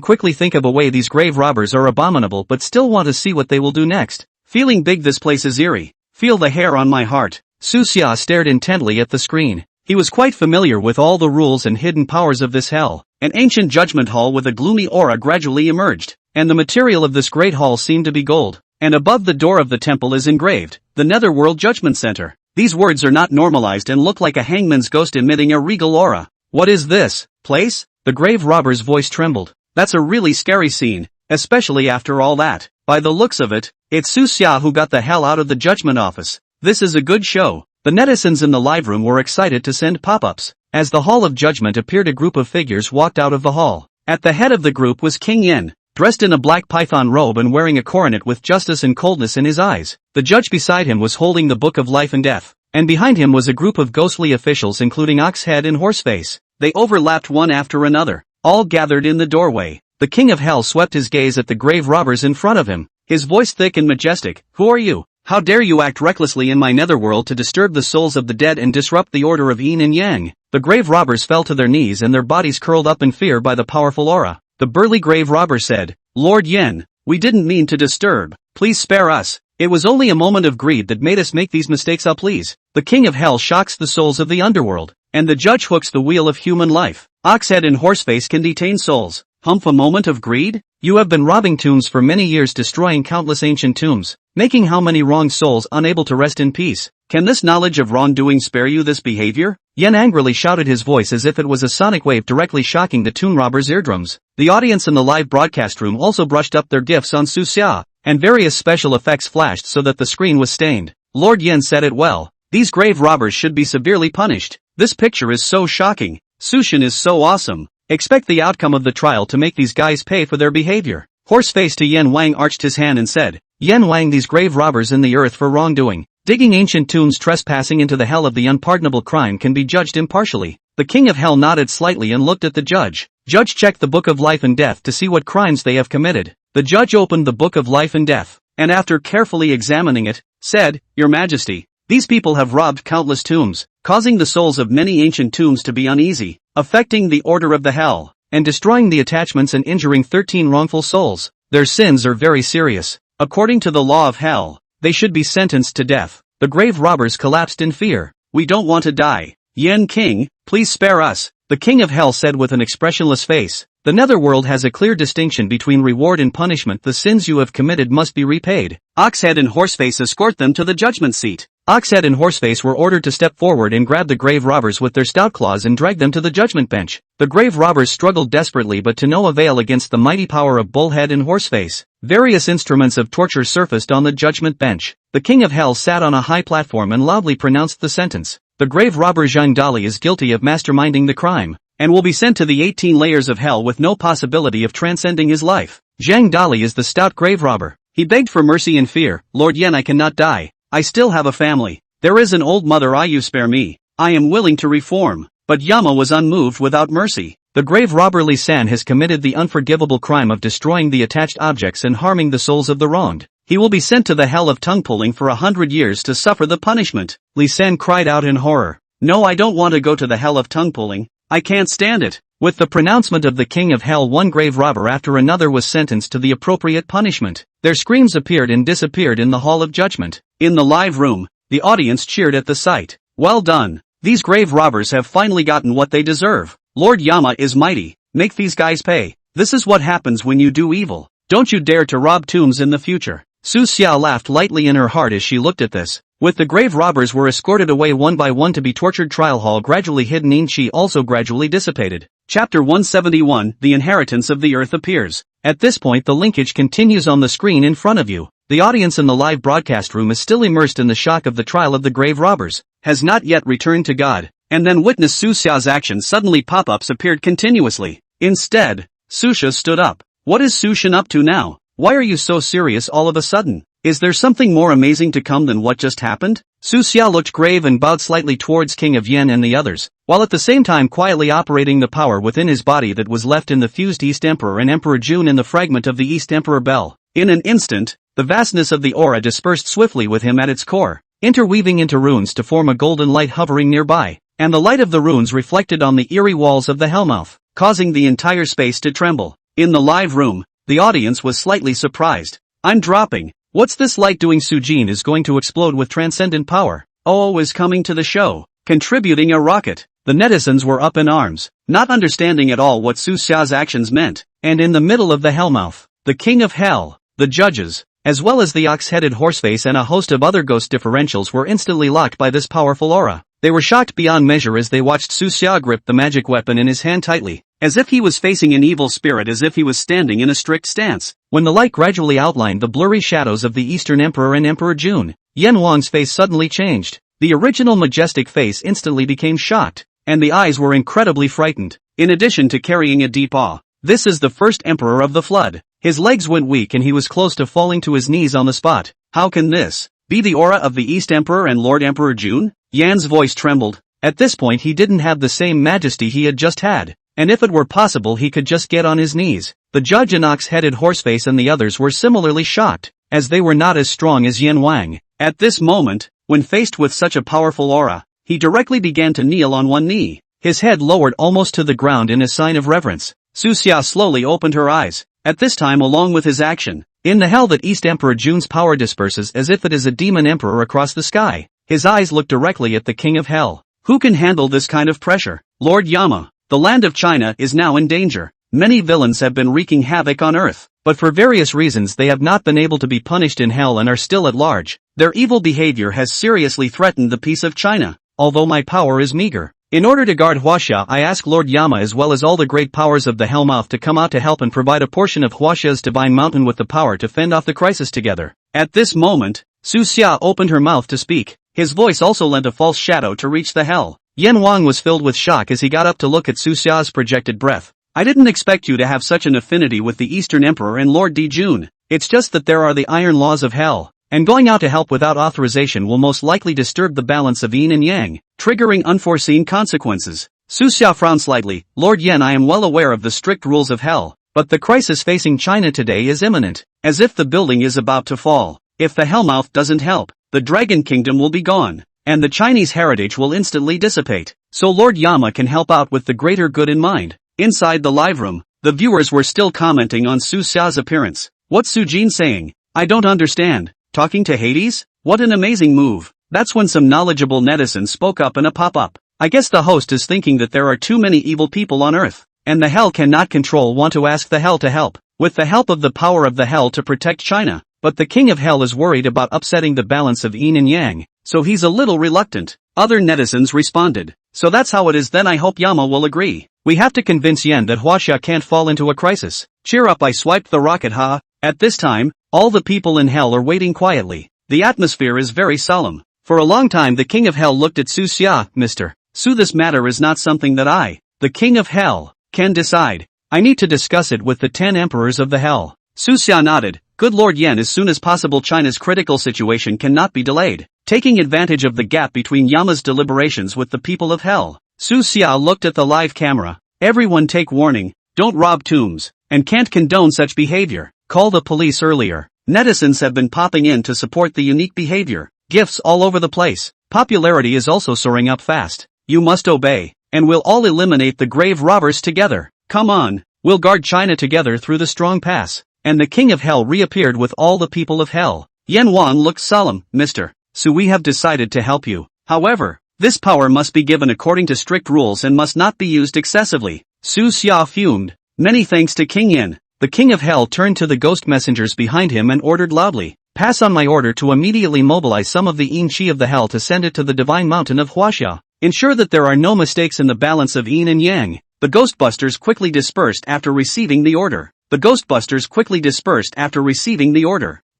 quickly think of a way these grave robbers are abominable but still want to see what they will do next. Feeling big, this place is eerie. Feel the hair on my heart. Susya stared intently at the screen. He was quite familiar with all the rules and hidden powers of this hell. An ancient judgment hall with a gloomy aura gradually emerged, and the material of this great hall seemed to be gold. And above the door of the temple is engraved, the Netherworld Judgment Center. These words are not normalized and look like a hangman's ghost emitting a regal aura. What is this place? The grave robber's voice trembled. That's a really scary scene, especially after all that. By the looks of it, it's Susya who got the hell out of the judgment office. This is a good show. The netizens in the live room were excited to send pop-ups. As the Hall of Judgment appeared, a group of figures walked out of the hall. At the head of the group was King Yen, dressed in a black python robe and wearing a coronet with justice and coldness in his eyes. The judge beside him was holding the Book of Life and Death, and behind him was a group of ghostly officials including Oxhead and Horseface. They overlapped one after another, all gathered in the doorway. The King of Hell swept his gaze at the grave robbers in front of him, his voice thick and majestic. Who are you? How dare you act recklessly in my netherworld to disturb the souls of the dead and disrupt the order of yin and yang? The grave robbers fell to their knees and their bodies curled up in fear by the powerful aura. The burly grave robber said, Lord Yen, we didn't mean to disturb. Please spare us. It was only a moment of greed that made us make these mistakes, please. The King of Hell shocks the souls of the underworld, and the judge hooks the wheel of human life. Oxhead and Horseface can detain souls. Humph, a moment of greed? You have been robbing tombs for many years, destroying countless ancient tombs, making how many wronged souls unable to rest in peace. Can this knowledge of wrongdoing spare you this behavior? Yen angrily shouted, his voice as if it was a sonic wave directly shocking the tomb robbers' eardrums. The audience in the live broadcast room also brushed up their gifts on Susya, and various special effects flashed so that the screen was stained. Lord Yen said it well. These grave robbers should be severely punished. This picture is so shocking. Sushin is so awesome. Expect the outcome of the trial to make these guys pay for their behavior. Horseface to Yen Wang arched his hand and said, Yen Wang, these grave robbers in the earth for wrongdoing, digging ancient tombs, trespassing into the hell of the unpardonable crime can be judged impartially. The King of Hell nodded slightly and looked at the judge. Judge checked the Book of Life and Death to see what crimes they have committed. The judge opened the Book of Life and Death, and after carefully examining it, said, Your Majesty, these people have robbed countless tombs, causing the souls of many ancient tombs to be uneasy, affecting the order of the hell, and destroying the attachments and injuring 13 wrongful souls. Their sins are very serious. According to the law of hell, they should be sentenced to death. The grave robbers collapsed in fear. We don't want to die. Yen King, please spare us, the King of Hell said with an expressionless face. The netherworld has a clear distinction between reward and punishment. The sins you have committed must be repaid. Oxhead and Horseface escort them to the judgment seat. Oxhead and Horseface were ordered to step forward and grab the grave robbers with their stout claws and drag them to the judgment bench. The grave robbers struggled desperately but to no avail against the mighty power of Bullhead and Horseface. Various instruments of torture surfaced on the judgment bench. The King of Hell sat on a high platform and loudly pronounced the sentence. The grave robber Zhang Dali is guilty of masterminding the crime, and will be sent to the 18 layers of hell with no possibility of transcending his life. Zhang Dali is the stout grave robber. He begged for mercy in fear. Lord Yen, I cannot die. I still have a family. There is an old mother. You spare me. I am willing to reform. But Yama was unmoved without mercy. The grave robber Li San has committed the unforgivable crime of destroying the attached objects and harming the souls of the wronged. He will be sent to the hell of tongue pulling for 100 years to suffer the punishment. Li San cried out in horror. No, I don't want to go to the hell of tongue pulling. I can't stand it. With the pronouncement of the King of Hell, one grave robber after another was sentenced to the appropriate punishment. Their screams appeared and disappeared in the Hall of Judgment. In the live room, the audience cheered at the sight. Well done. These grave robbers have finally gotten what they deserve. Lord Yama is mighty. Make these guys pay. This is what happens when you do evil. Don't you dare to rob tombs in the future. Su Xia laughed lightly in her heart as she looked at this. With the grave robbers were escorted away one by one to be tortured, trial hall gradually hidden, in Qi also gradually dissipated. Chapter 171, The Inheritance of the Earth appears. At this point the linkage continues on the screen in front of you. The audience in the live broadcast room is still immersed in the shock of the trial of the grave robbers, has not yet returned to God, and then witnessed Su Xia's actions. Suddenly pop-ups appeared continuously. Instead, Su Xia stood up. What is Su Xia up to now? Why are you so serious all of a sudden? Is there something more amazing to come than what just happened? Su Xia looked grave and bowed slightly towards King of Yen and the others, while at the same time quietly operating the power within his body that was left in the fused East Emperor and Emperor Jun in the fragment of the East Emperor Bell. In an instant, the vastness of the aura dispersed swiftly with him at its core, interweaving into runes to form a golden light hovering nearby, and the light of the runes reflected on the eerie walls of the Hellmouth, causing the entire space to tremble. In the live room, the audience was slightly surprised. I'm dropping. What's this light doing? Sujin is going to explode with transcendent power. Oh is coming to the show, contributing a rocket. The netizens were up in arms, not understanding at all what Su Xia's actions meant, and in the middle of the Hellmouth, the King of Hell, the judges, as well as the ox-headed horseface and a host of other ghost differentials were instantly locked by this powerful aura. They were shocked beyond measure as they watched Su Xia grip the magic weapon in his hand tightly, as if he was facing an evil spirit, as if he was standing in a strict stance. When the light gradually outlined the blurry shadows of the Eastern Emperor and Emperor Jun, Yan Wang's face suddenly changed. The original majestic face instantly became shocked, and the eyes were incredibly frightened, in addition to carrying a deep awe. This is the first Emperor of the Flood. His legs went weak and he was close to falling to his knees on the spot. How can this be the aura of the East Emperor and Lord Emperor Jun? Yan's voice trembled. At this point he didn't have the same majesty he had just had, and if it were possible he could just get on his knees. The judge and ox-headed horseface and the others were similarly shocked, as they were not as strong as Yan Wang. At this moment, when faced with such a powerful aura, he directly began to kneel on one knee, his head lowered almost to the ground in a sign of reverence. Su Xia slowly opened her eyes, at this time along with his action. In the hell that East Emperor Jun's power disperses as if it is a demon emperor across the sky. His eyes looked directly at the King of Hell. Who can handle this kind of pressure? Lord Yama, the land of China is now in danger. Many villains have been wreaking havoc on Earth, but for various reasons they have not been able to be punished in hell and are still at large. Their evil behavior has seriously threatened the peace of China, although my power is meager. In order to guard Huaxia, I ask Lord Yama as well as all the great powers of the Hellmouth to come out to help and provide a portion of Huaxia's divine mountain with the power to fend off the crisis together. At this moment, Su Xia opened her mouth to speak. His voice also lent a false shadow to reach the hell. Yan Wang was filled with shock as he got up to look at Su Xia's projected breath. I didn't expect you to have such an affinity with the Eastern Emperor and Lord Di Jun. It's just that there are the iron laws of hell, and going out to help without authorization will most likely disturb the balance of yin and yang, triggering unforeseen consequences. Su Xia frowned slightly. Lord Yan, I am well aware of the strict rules of hell, but the crisis facing China today is imminent, as if the building is about to fall. If the Hellmouth doesn't help, the Dragon Kingdom will be gone, and the Chinese heritage will instantly dissipate. So Lord Yama can help out with the greater good in mind. Inside the live room, the viewers were still commenting on Su Xia's appearance. What's Su Jin saying? I don't understand. Talking to Hades? What an amazing move. That's when some knowledgeable netizens spoke up in a pop-up. I guess the host is thinking that there are too many evil people on Earth, and the hell cannot control want to ask the hell to help, with the help of the power of the hell to protect China. But the King of Hell is worried about upsetting the balance of yin and yang, so he's a little reluctant. Other netizens responded. So that's how it is then. I hope Yama will agree. We have to convince Yan that Huaxia can't fall into a crisis. Cheer up, I swiped the rocket, ha. At this time, all the people in hell are waiting quietly. The atmosphere is very solemn. For a long time the King of Hell looked at Su Xia. Mr. Su, this matter is not something that I, the King of Hell, can decide. I need to discuss it with the 10 emperors of the hell. Su Xia nodded. Good Lord Yan, as soon as possible. China's critical situation cannot be delayed. Taking advantage of the gap between Yama's deliberations with the people of hell, Su Xia looked at the live camera. Everyone take warning, don't rob tombs, and can't condone such behavior. Call the police earlier. Netizens have been popping in to support the unique behavior. Gifts all over the place. Popularity is also soaring up fast. You must obey, and we'll all eliminate the grave robbers together. Come on, we'll guard China together through the strong pass. And the King of Hell reappeared with all the people of hell. Yan Wang looked solemn. Mr. Su, we have decided to help you. However, this power must be given according to strict rules and must not be used excessively. Su Xia fumed. Many thanks to King Yan. The King of Hell turned to the ghost messengers behind him and ordered loudly, pass on my order to immediately mobilize some of the yin qi of the hell to send it to the divine mountain of Huaxia. Ensure that there are no mistakes in the balance of yin and yang. The Ghostbusters quickly dispersed after receiving the order.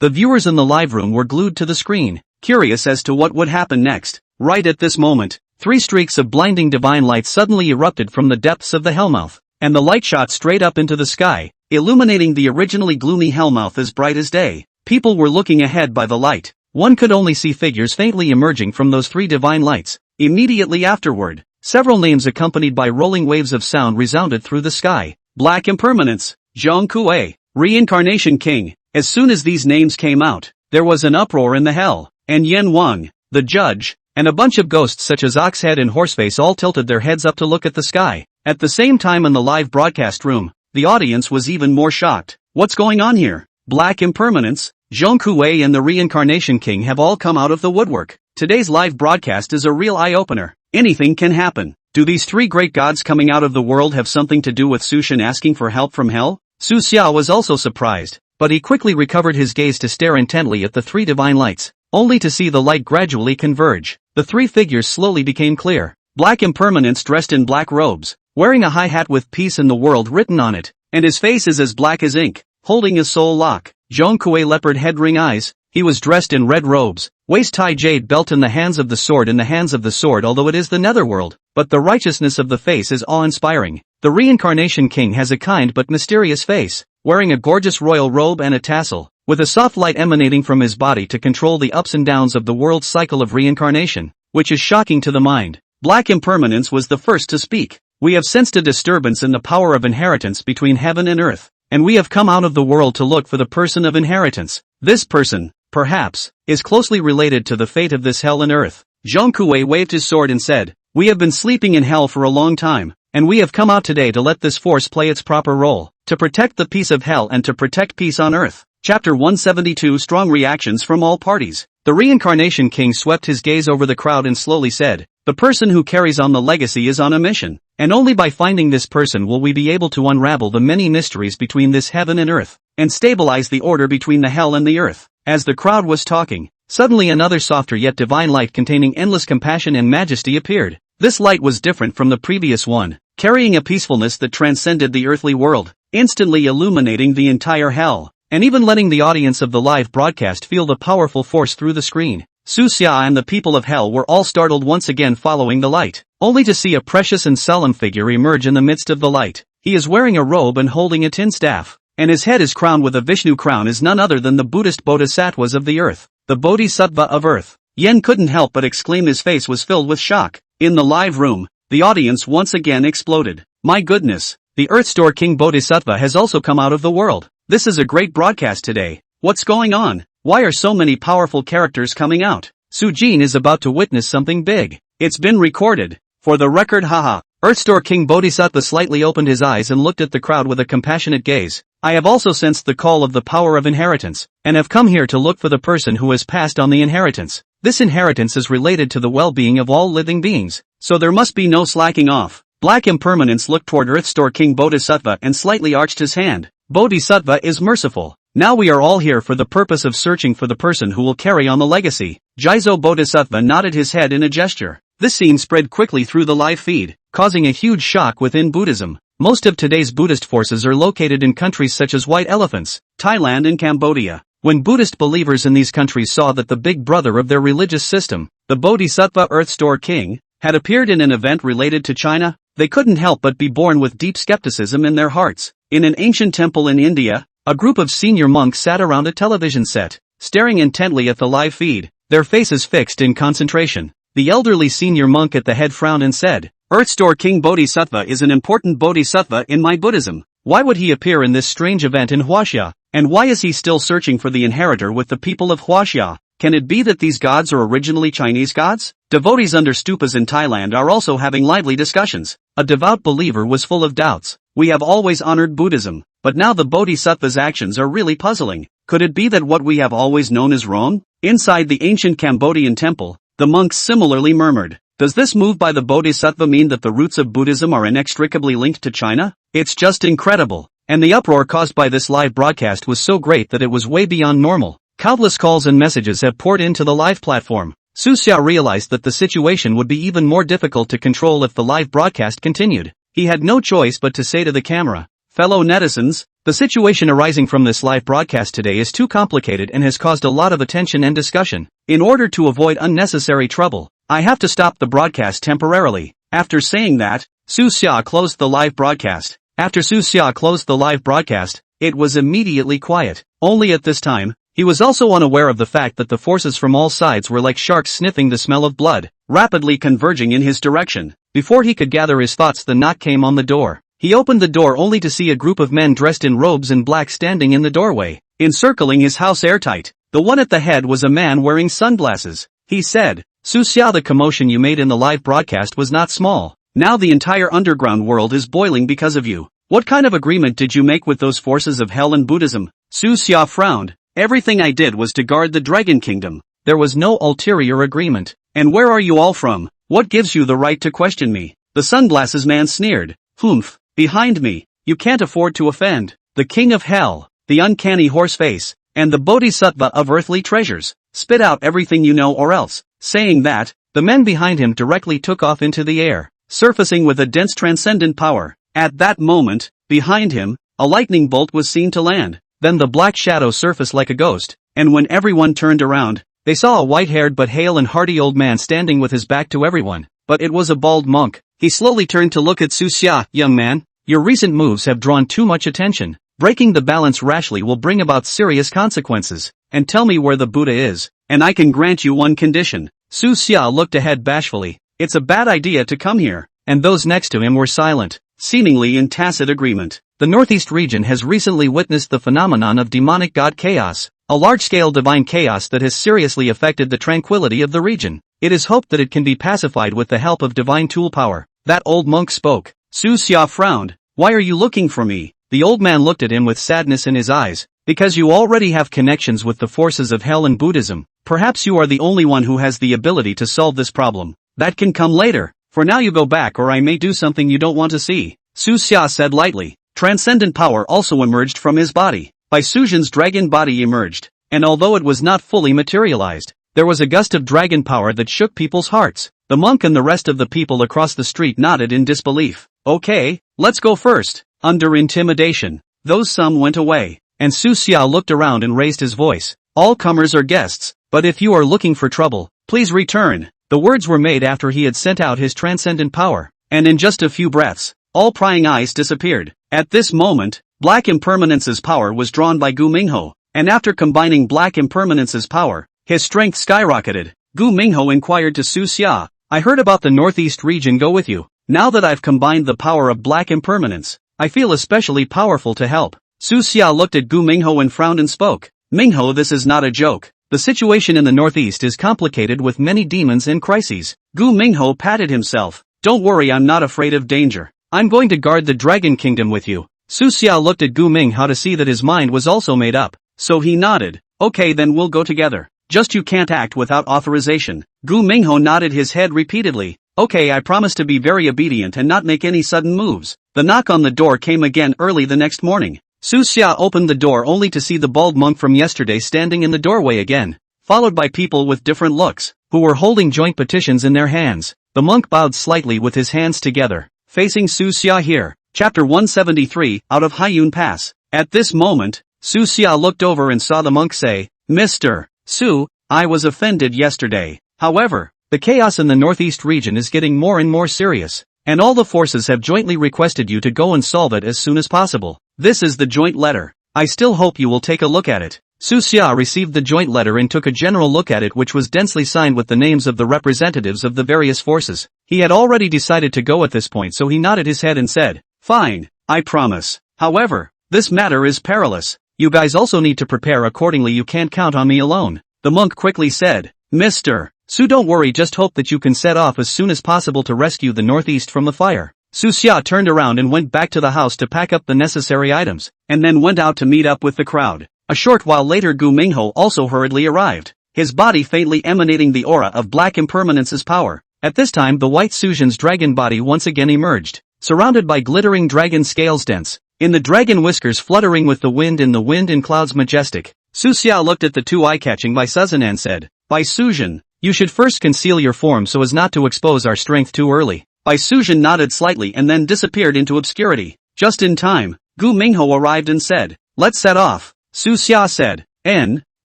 The viewers in the live room were glued to the screen, curious as to what would happen next. Right at this moment, 3 streaks of blinding divine light suddenly erupted from the depths of the Hellmouth, and the light shot straight up into the sky, illuminating the originally gloomy Hellmouth as bright as day. People were looking ahead by the light. One could only see figures faintly emerging from those 3 divine lights. Immediately afterward, several names accompanied by rolling waves of sound resounded through the sky. Black Impermanence, Zhang Kuei, Reincarnation King. As soon as these names came out, there was an uproar in the hell, and Yan Wang, the judge, and a bunch of ghosts such as Oxhead and Horseface all tilted their heads up to look at the sky. At the same time in the live broadcast room, the audience was even more shocked. What's going on here? Black impermanence? Zhong Kuei and the Reincarnation King have all come out of the woodwork. Today's live broadcast is a real eye-opener. Anything can happen. Do these three great gods coming out of the world have something to do with Su Shen asking for help from hell? Su Xia was also surprised, but he quickly recovered his gaze to stare intently at the three divine lights, only to see the light gradually converge. The three figures slowly became clear. Black impermanence dressed in black robes, wearing a high hat with peace in the world written on it, and his face is as black as ink, holding a soul lock. Zhong Kuei leopard head ring eyes. He was dressed in red robes, waist-high jade belt in the hands of the sword although it is the netherworld, but the righteousness of the face is awe-inspiring. The Reincarnation King has a kind but mysterious face, wearing a gorgeous royal robe and a tassel, with a soft light emanating from his body to control the ups and downs of the world's cycle of reincarnation, which is shocking to the mind. Black impermanence was the first to speak. We have sensed a disturbance in the power of inheritance between heaven and earth, and we have come out of the world to look for the person of inheritance. This person, perhaps, is closely related to the fate of this hell and earth. Zhong Kuei waved his sword and said, "We have been sleeping in hell for a long time, and we have come out today to let this force play its proper role, to protect the peace of hell and to protect peace on earth." Chapter 172. Strong reactions from all parties. The Reincarnation King swept his gaze over the crowd and slowly said, "The person who carries on the legacy is on a mission, and only by finding this person will we be able to unravel the many mysteries between this heaven and earth, and stabilize the order between the hell and the earth." As the crowd was talking, suddenly another softer yet divine light containing endless compassion and majesty appeared. This light was different from the previous one, carrying a peacefulness that transcended the earthly world, instantly illuminating the entire hell, and even letting the audience of the live broadcast feel the powerful force through the screen. Su Xia and the people of hell were all startled once again following the light, only to see a precious and solemn figure emerge in the midst of the light. He is wearing a robe and holding a tin staff, and his head is crowned with a Vishnu crown, is none other than the Buddhist bodhisattvas of the earth, the Bodhisattva of earth. Yen couldn't help but exclaim. His face was filled with shock. In the live room, the audience once again exploded. My goodness, the Earth Store King Bodhisattva has also come out of the world. This is a great broadcast today. What's going on? Why are so many powerful characters coming out? Su Jin is about to witness something big. It's been recorded. For the record, haha. Earthstore King Bodhisattva slightly opened his eyes and looked at the crowd with a compassionate gaze. I have also sensed the call of the power of inheritance, and have come here to look for the person who has passed on the inheritance. This inheritance is related to the well-being of all living beings, so there must be no slacking off. Black Impermanence looked toward Earthstore King Bodhisattva and slightly arched his hand. Bodhisattva is merciful. Now we are all here for the purpose of searching for the person who will carry on the legacy. Jizo Bodhisattva nodded his head in a gesture. This scene spread quickly through the live feed, causing a huge shock within Buddhism. Most of today's Buddhist forces are located in countries such as White Elephants, Thailand and Cambodia. When Buddhist believers in these countries saw that the big brother of their religious system, the Bodhisattva Earthstore King, had appeared in an event related to China, they couldn't help but be born with deep skepticism in their hearts. In an ancient temple in India, a group of senior monks sat around a television set, staring intently at the live feed, their faces fixed in concentration. The elderly senior monk at the head frowned and said, Earthstore King Bodhisattva is an important bodhisattva in my Buddhism. Why would he appear in this strange event in Huaxia? And why is he still searching for the inheritor with the people of Huaxia? Can it be that these gods are originally Chinese gods? Devotees under stupas in Thailand are also having lively discussions. A devout believer was full of doubts. We have always honored Buddhism, but now the Bodhisattva's actions are really puzzling. Could it be that what we have always known is wrong? Inside the ancient Cambodian temple, the monks similarly murmured. Does this move by the Bodhisattva mean that the roots of Buddhism are inextricably linked to China? It's just incredible. And the uproar caused by this live broadcast was so great that it was way beyond normal. Countless calls and messages have poured into the live platform. Su Xia realized that the situation would be even more difficult to control if the live broadcast continued. He had no choice but to say to the camera, fellow netizens, the situation arising from this live broadcast today is too complicated and has caused a lot of attention and discussion. In order to avoid unnecessary trouble, I have to stop the broadcast temporarily. After saying that, Su Xia closed the live broadcast. After Su Xia closed the live broadcast, it was immediately quiet. Only at this time, he was also unaware of the fact that the forces from all sides were like sharks sniffing the smell of blood, rapidly converging in his direction. Before he could gather his thoughts, the knock came on the door. He opened the door only to see a group of men dressed in robes in black standing in the doorway, encircling his house airtight. The one at the head was a man wearing sunglasses. He said, Su Xia, the commotion you made in the live broadcast was not small. Now the entire underground world is boiling because of you. What kind of agreement did you make with those forces of hell and Buddhism? Su Xia frowned. Everything I did was to guard the Dragon Kingdom. There was no ulterior agreement. And where are you all from? What gives you the right to question me? The sunglasses man sneered. Humph. Behind me. You can't afford to offend. The King of Hell, the uncanny horse face, and the Bodhisattva of earthly treasures. Spit out everything you know or else. Saying that, the men behind him directly took off into the air, surfacing with a dense transcendent power. At that moment, behind him, a lightning bolt was seen to land. Then the black shadow surfaced like a ghost, and when everyone turned around, they saw a white-haired but hale and hearty old man standing with his back to everyone. But it was a bald monk. He slowly turned to look at Su Xia. Young man, your recent moves have drawn too much attention. Breaking the balance rashly will bring about serious consequences. And tell me where the Buddha is, and I can grant you one condition. Su Xia looked ahead bashfully. It's a bad idea to come here. And those next to him were silent, seemingly in tacit agreement. The Northeast region has recently witnessed the phenomenon of demonic god chaos, a large-scale divine chaos that has seriously affected the tranquility of the region. It is hoped that it can be pacified with the help of divine tool power. That old monk spoke. Su Xia frowned. Why are you looking for me? The old man looked at him with sadness in his eyes. Because you already have connections with the forces of hell and Buddhism. Perhaps you are the only one who has the ability to solve this problem. That can come later. For now you go back or I may do something you don't want to see. Su Xia said lightly. Transcendent power also emerged from his body. Bai Suzhen's dragon body emerged. And although it was not fully materialized, there was a gust of dragon power that shook people's hearts. The monk and the rest of the people across the street nodded in disbelief. Okay, let's go first. Under intimidation, those some went away. And Su Xia looked around and raised his voice. All comers are guests, but if you are looking for trouble, please return. The words were made after he had sent out his transcendent power, and in just a few breaths, all prying eyes disappeared. At this moment, Black Impermanence's power was drawn by Gu Mingho, and after combining Black Impermanence's power, his strength skyrocketed. Gu Mingho inquired to Su Xia, I heard about the Northeast region go with you. Now that I've combined the power of Black Impermanence, I feel especially powerful to help. Su Xia looked at Gu Mingho and frowned and spoke. Mingho, this is not a joke. The situation in the Northeast is complicated with many demons and crises. Gu Mingho patted himself. Don't worry, I'm not afraid of danger. I'm going to guard the Dragon Kingdom with you. Su Xia looked at Gu Mingho to see that his mind was also made up. So he nodded. Okay, then we'll go together. Just you can't act without authorization. Gu Mingho nodded his head repeatedly. Okay, I promise to be very obedient and not make any sudden moves. The knock on the door came again early the next morning. Su Xia opened the door only to see the bald monk from yesterday standing in the doorway again, followed by people with different looks, who were holding joint petitions in their hands. The monk bowed slightly with his hands together, facing Su Xia here. Chapter 173, Out of Haiyun Pass. At this moment, Su Xia looked over and saw the monk say, Mr. Su, I was offended yesterday. However, the chaos in the Northeast region is getting more and more serious, and all the forces have jointly requested you to go and solve it as soon as possible. This is the joint letter. I still hope you will take a look at it. Su Xia received the joint letter and took a general look at it, which was densely signed with the names of the representatives of the various forces. He had already decided to go at this point, so he nodded his head and said, Fine, I promise. However, this matter is perilous. You guys also need to prepare accordingly, you can't count on me alone. The monk quickly said, Mr. Su, don't worry, just hope that you can set off as soon as possible to rescue the Northeast from the fire. Su Xia turned around and went back to the house to pack up the necessary items, and then went out to meet up with the crowd. A short while later Gu Mingho also hurriedly arrived, his body faintly emanating the aura of Black Impermanence's power. At this time the white Suzhen's dragon body once again emerged, surrounded by glittering dragon scales dense, in the dragon whiskers fluttering with the wind and clouds majestic. Su Xia looked at the two eye-catching Bai Suzhen and said, Bai Suzhen, you should first conceal your form so as not to expose our strength too early. Bai Suzhen nodded slightly and then disappeared into obscurity. Just in time, Gu Mingho arrived and said, Let's set off. Su Xia said,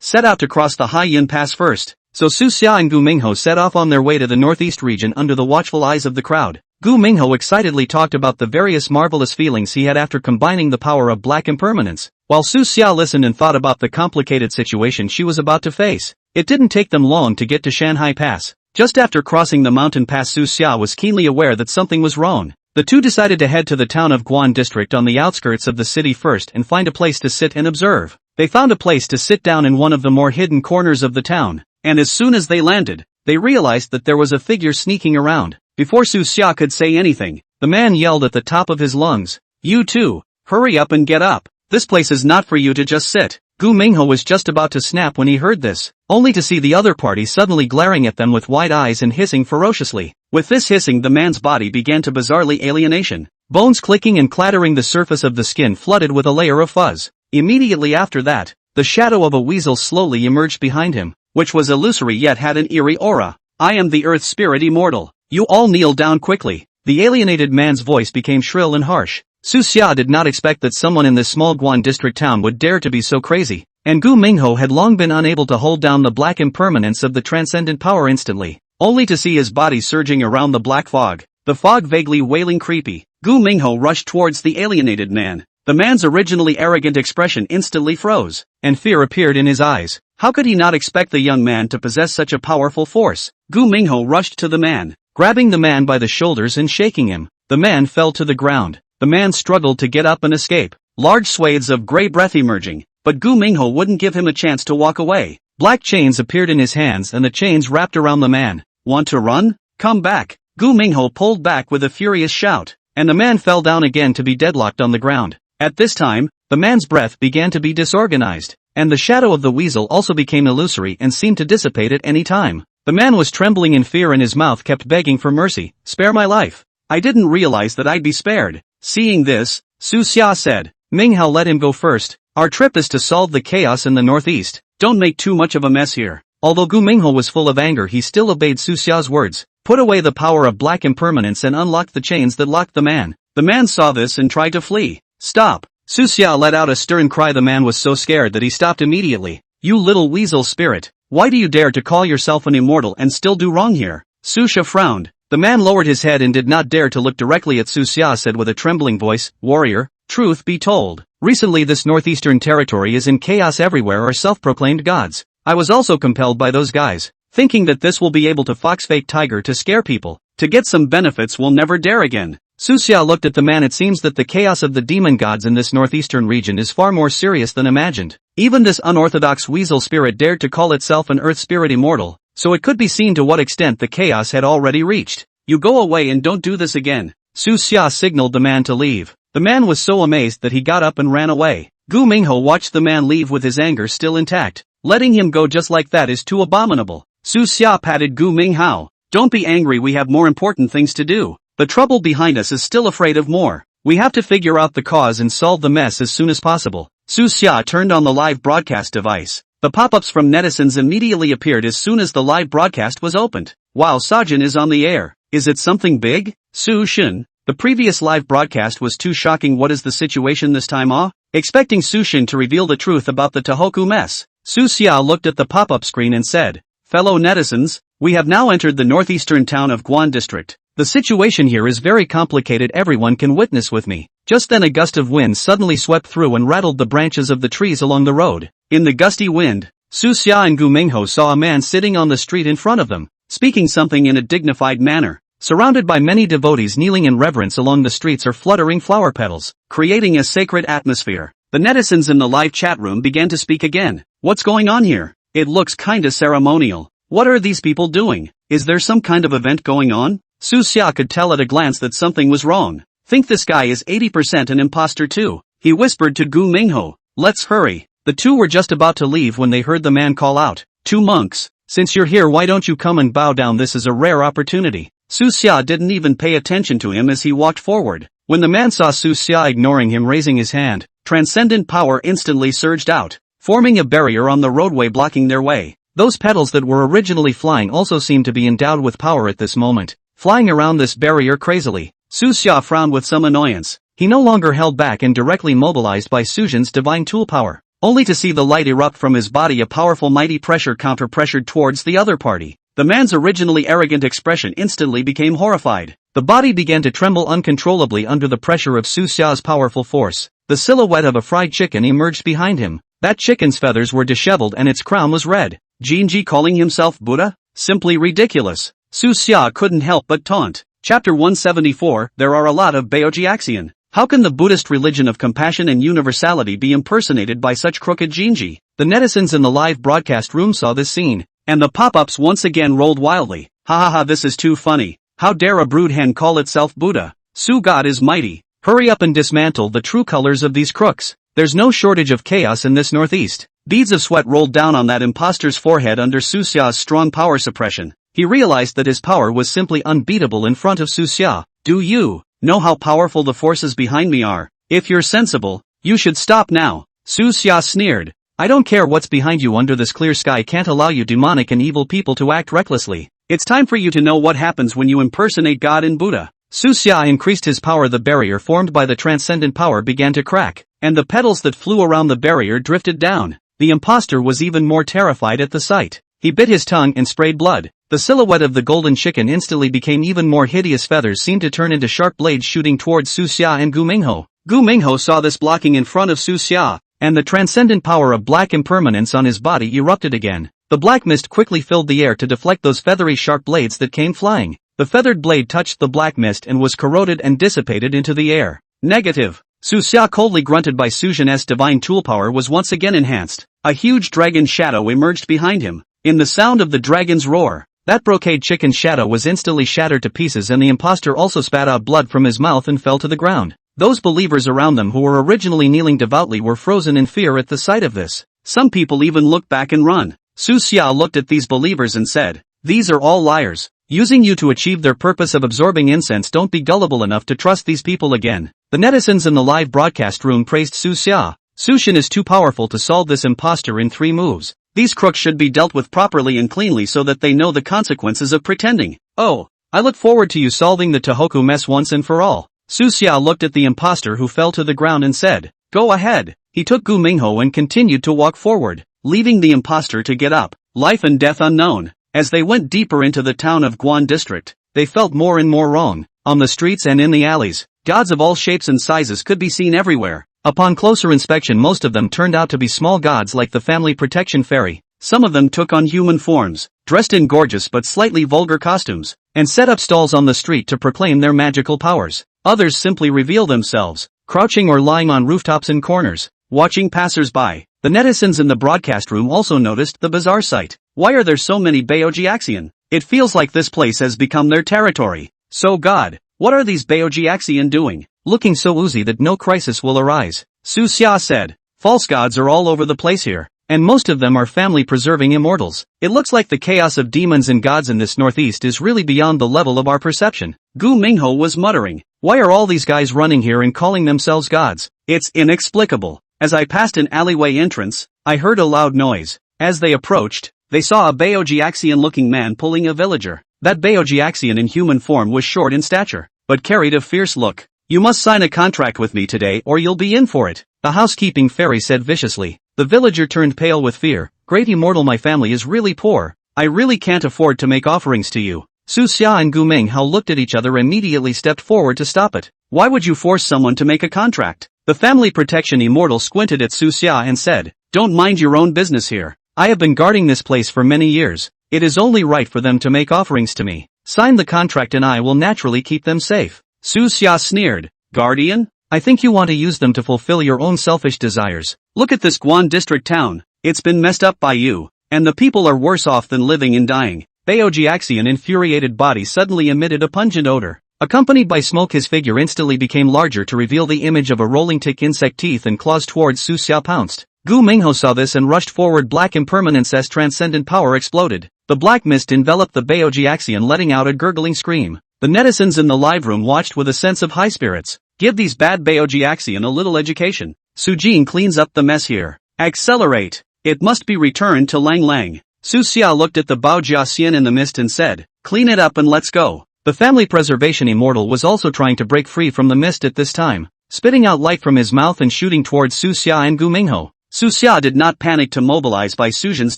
set out to cross the Haiyun Pass first. So Su Xia and Gu Mingho set off on their way to the Northeast region under the watchful eyes of the crowd. Gu Mingho excitedly talked about the various marvelous feelings he had after combining the power of Black Impermanence, while Su Xia listened and thought about the complicated situation she was about to face. It didn't take them long to get to Shanhai Pass. Just after crossing the mountain pass, Su Xia was keenly aware that something was wrong. The two decided to head to the town of Guan district on the outskirts of the city first and find a place to sit and observe. They found a place to sit down in one of the more hidden corners of the town, and as soon as they landed, they realized that there was a figure sneaking around. Before Su Xia could say anything, the man yelled at the top of his lungs, You too. Hurry up and get up. This place is not for you to just sit. Gu Mingho was just about to snap when he heard this, only to see the other party suddenly glaring at them with wide eyes and hissing ferociously. With this hissing, the man's body began to bizarrely alienation. Bones clicking and clattering, the surface of the skin flooded with a layer of fuzz. Immediately after that, the shadow of a weasel slowly emerged behind him, which was illusory yet had an eerie aura. I am the Earth Spirit Immortal. You all kneel down quickly. The alienated man's voice became shrill and harsh. Su Xia did not expect that someone in this small Guan district town would dare to be so crazy, and Gu Mingho had long been unable to hold down the black impermanence of the transcendent power instantly, only to see his body surging around the black fog, the fog vaguely wailing creepy. Gu Mingho rushed towards the alienated man. The man's originally arrogant expression instantly froze, and fear appeared in his eyes. How could he not expect the young man to possess such a powerful force? Gu Mingho rushed to the man, grabbing the man by the shoulders and shaking him. The man fell to the ground. The man struggled to get up and escape, large swathes of gray breath emerging, but Gu Mingho wouldn't give him a chance to walk away. Black chains appeared in his hands and the chains wrapped around the man. Want to run? Come back. Gu Mingho pulled back with a furious shout, and the man fell down again to be deadlocked on the ground. At this time, the man's breath began to be disorganized, and the shadow of the weasel also became illusory and seemed to dissipate at any time. The man was trembling in fear and his mouth kept begging for mercy. Spare my life. I didn't realize that I'd be spared. Seeing this, Su Xia said, Minghao, let him go first. Our trip is to solve the chaos in the northeast. Don't make too much of a mess here. Although Gu Mingho was full of anger, he still obeyed Su Xia's words, put away the power of black impermanence and unlocked the chains that locked the man. The man saw this and tried to flee. Stop! Su Xia let out a stern cry. The man was so scared that he stopped immediately. You little weasel spirit! Why do you dare to call yourself an immortal and still do wrong here? Su Xia frowned. The man lowered his head and did not dare to look directly at Su Xia, said with a trembling voice, Warrior, truth be told, recently this northeastern territory is in chaos. Everywhere are self-proclaimed gods. I was also compelled by those guys, thinking that this will be able to fox fake tiger to scare people, to get some benefits. Will never dare again. Su Xia looked at the man. It seems that the chaos of the demon gods in this northeastern region is far more serious than imagined. Even this unorthodox weasel spirit dared to call itself an Earth Spirit Immortal, so it could be seen to what extent the chaos had already reached. You go away and don't do this again. Su Xia signaled the man to leave. The man was so amazed that he got up and ran away. Gu Mingho watched the man leave with his anger still intact. Letting him go just like that is too abominable. Su Xia patted Gu Mingho. Don't be angry, we have more important things to do. The trouble behind us is still afraid of more. We have to figure out the cause and solve the mess as soon as possible. Su Xia turned on the live broadcast device. The pop-ups from netizens immediately appeared as soon as the live broadcast was opened. Wow, Sajin is on the air. Is it something big? Su Shin. The previous live broadcast was too shocking. What is the situation this time? Expecting Su Shin to reveal the truth about the Tohoku mess, Su Xia looked at the pop-up screen and said, Fellow netizens, we have now entered the northeastern town of Guan district. The situation here is very complicated. Everyone can witness with me. Just then a gust of wind suddenly swept through and rattled the branches of the trees along the road. In the gusty wind, Su Xia and Gu Mingho saw a man sitting on the street in front of them, speaking something in a dignified manner. Surrounded by many devotees kneeling in reverence along the streets are fluttering flower petals, creating a sacred atmosphere. The netizens in the live chat room began to speak again. What's going on here? It looks kinda ceremonial. What are these people doing? Is there some kind of event going on? Su Xia could tell at a glance that something was wrong. Think this guy is 80% an imposter too, he whispered to Gu Mingho. Let's hurry. The two were just about to leave when they heard the man call out, Two monks, since you're here, why don't you come and bow down? This is a rare opportunity. Su Xia didn't even pay attention to him as he walked forward. When the man saw Su Xia ignoring him raising his hand, transcendent power instantly surged out, forming a barrier on the roadway blocking their way. Those petals that were originally flying also seemed to be endowed with power at this moment, flying around this barrier crazily. Su Xia frowned with some annoyance. He no longer held back and directly mobilized by Sujin's divine tool power, only to see the light erupt from his body. A powerful mighty pressure counter-pressured towards the other party. The man's originally arrogant expression instantly became horrified. The body began to tremble uncontrollably under the pressure of Su Xia's powerful force. The silhouette of a fried chicken emerged behind him. That chicken's feathers were disheveled and its crown was red. Jinji calling himself Buddha? Simply ridiculous. Su Xia couldn't help but taunt. Chapter 174, There are a lot of Baojiaxian. How can the Buddhist religion of compassion and universality be impersonated by such crooked Jinji? The netizens in the live broadcast room saw this scene, and the pop-ups once again rolled wildly. Ha ha ha, this is too funny. How dare a brood hen call itself Buddha? Su God is mighty. Hurry up and dismantle the true colors of these crooks. There's no shortage of chaos in this northeast. Beads of sweat rolled down on that imposter's forehead under Suxia's strong power suppression. He realized that his power was simply unbeatable in front of Suxia. Do you know how powerful the forces behind me are? If you're sensible, you should stop now. Suxia sneered. I don't care what's behind you under this clear sky can't allow you demonic and evil people to act recklessly. It's time for you to know what happens when you impersonate God and Buddha. Suxia increased his power. The barrier formed by the transcendent power began to crack, and the petals that flew around the barrier drifted down. The imposter was even more terrified at the sight. He bit his tongue and sprayed blood. The silhouette of the golden chicken instantly became even more hideous. Feathers seemed to turn into sharp blades shooting towards Suxia and Gu Mingho. Gu Mingho saw this blocking in front of Suxia, and the transcendent power of black impermanence on his body erupted again. The black mist quickly filled the air to deflect those feathery sharp blades that came flying. The feathered blade touched the black mist and was corroded and dissipated into the air. Negative. Suxia coldly grunted. By Sujin's divine tool power was once again enhanced. A huge dragon shadow emerged behind him. In the sound of the dragon's roar, that brocade chicken shadow was instantly shattered to pieces, and the imposter also spat out blood from his mouth and fell to the ground. Those believers around them who were originally kneeling devoutly were frozen in fear at the sight of this. Some people even looked back and run. Suxia looked at these believers and said, "These are all liars, using you to achieve their purpose of absorbing incense. Don't be gullible enough to trust these people again." The netizens in the live broadcast room praised Suxia. Sushin is too powerful to solve this imposter in 3 moves. These crooks should be dealt with properly and cleanly so that they know the consequences of pretending. Oh, I look forward to you solving the Tohoku mess once and for all. Suxia looked at the imposter who fell to the ground and said, "Go ahead." He took Gu Mingho and continued to walk forward, leaving the imposter to get up. Life and death unknown. As they went deeper into the town of Guan district, they felt more and more wrong. On the streets and in the alleys, gods of all shapes and sizes could be seen everywhere. Upon closer inspection, most of them turned out to be small gods like the family protection fairy. Some of them took on human forms, dressed in gorgeous but slightly vulgar costumes, and set up stalls on the street to proclaim their magical powers. Others simply reveal themselves, crouching or lying on rooftops and corners, watching passers-by. The netizens in the broadcast room also noticed the bizarre sight. Why are there so many Baojiaxian? It feels like this place has become their territory. So God, what are these Baojiaxian doing, looking so oozy that no crisis will arise? Suxia said, "False gods are all over the place here, and most of them are family-preserving immortals. It looks like the chaos of demons and gods in this northeast is really beyond the level of our perception." Gu Mingho was muttering, "Why are all these guys running here and calling themselves gods? It's inexplicable." As I passed an alleyway entrance, I heard a loud noise. As they approached, they saw a Baojiaxian-looking man pulling a villager. That Baojiaxian in human form was short in stature, but carried a fierce look. "You must sign a contract with me today or you'll be in for it," the housekeeping fairy said viciously. The villager turned pale with fear. "Great immortal, my family is really poor. I really can't afford to make offerings to you." Suxia and Gu Mingho looked at each other and immediately stepped forward to stop it. "Why would you force someone to make a contract?" The family protection immortal squinted at Suxia and said, "Don't mind your own business here. I have been guarding this place for many years. It is only right for them to make offerings to me. Sign the contract and I will naturally keep them safe." Suxia sneered, "Guardian? I think you want to use them to fulfill your own selfish desires. Look at this Guan district town. It's been messed up by you, and the people are worse off than living and dying." Baojiaxian infuriated body suddenly emitted a pungent odor. Accompanied by smoke, his figure instantly became larger to reveal the image of a rolling tick, insect teeth and claws. Towards Suxia pounced. Gu Mingho saw this and rushed forward. Black impermanence as transcendent power exploded. The black mist enveloped the Baojiaxian, letting out a gurgling scream. The netizens in the live room watched with a sense of high spirits. Give these bad Baojiaxian a little education. Sujin cleans up the mess here. Accelerate. It must be returned to Lang Lang. Suxia looked at the Baojiaxian in the mist and said, "Clean it up and let's go." The family preservation immortal was also trying to break free from the mist at this time, spitting out light from his mouth and shooting towards Suxia and Gu Mingho. Suxia did not panic to mobilize by Sujin's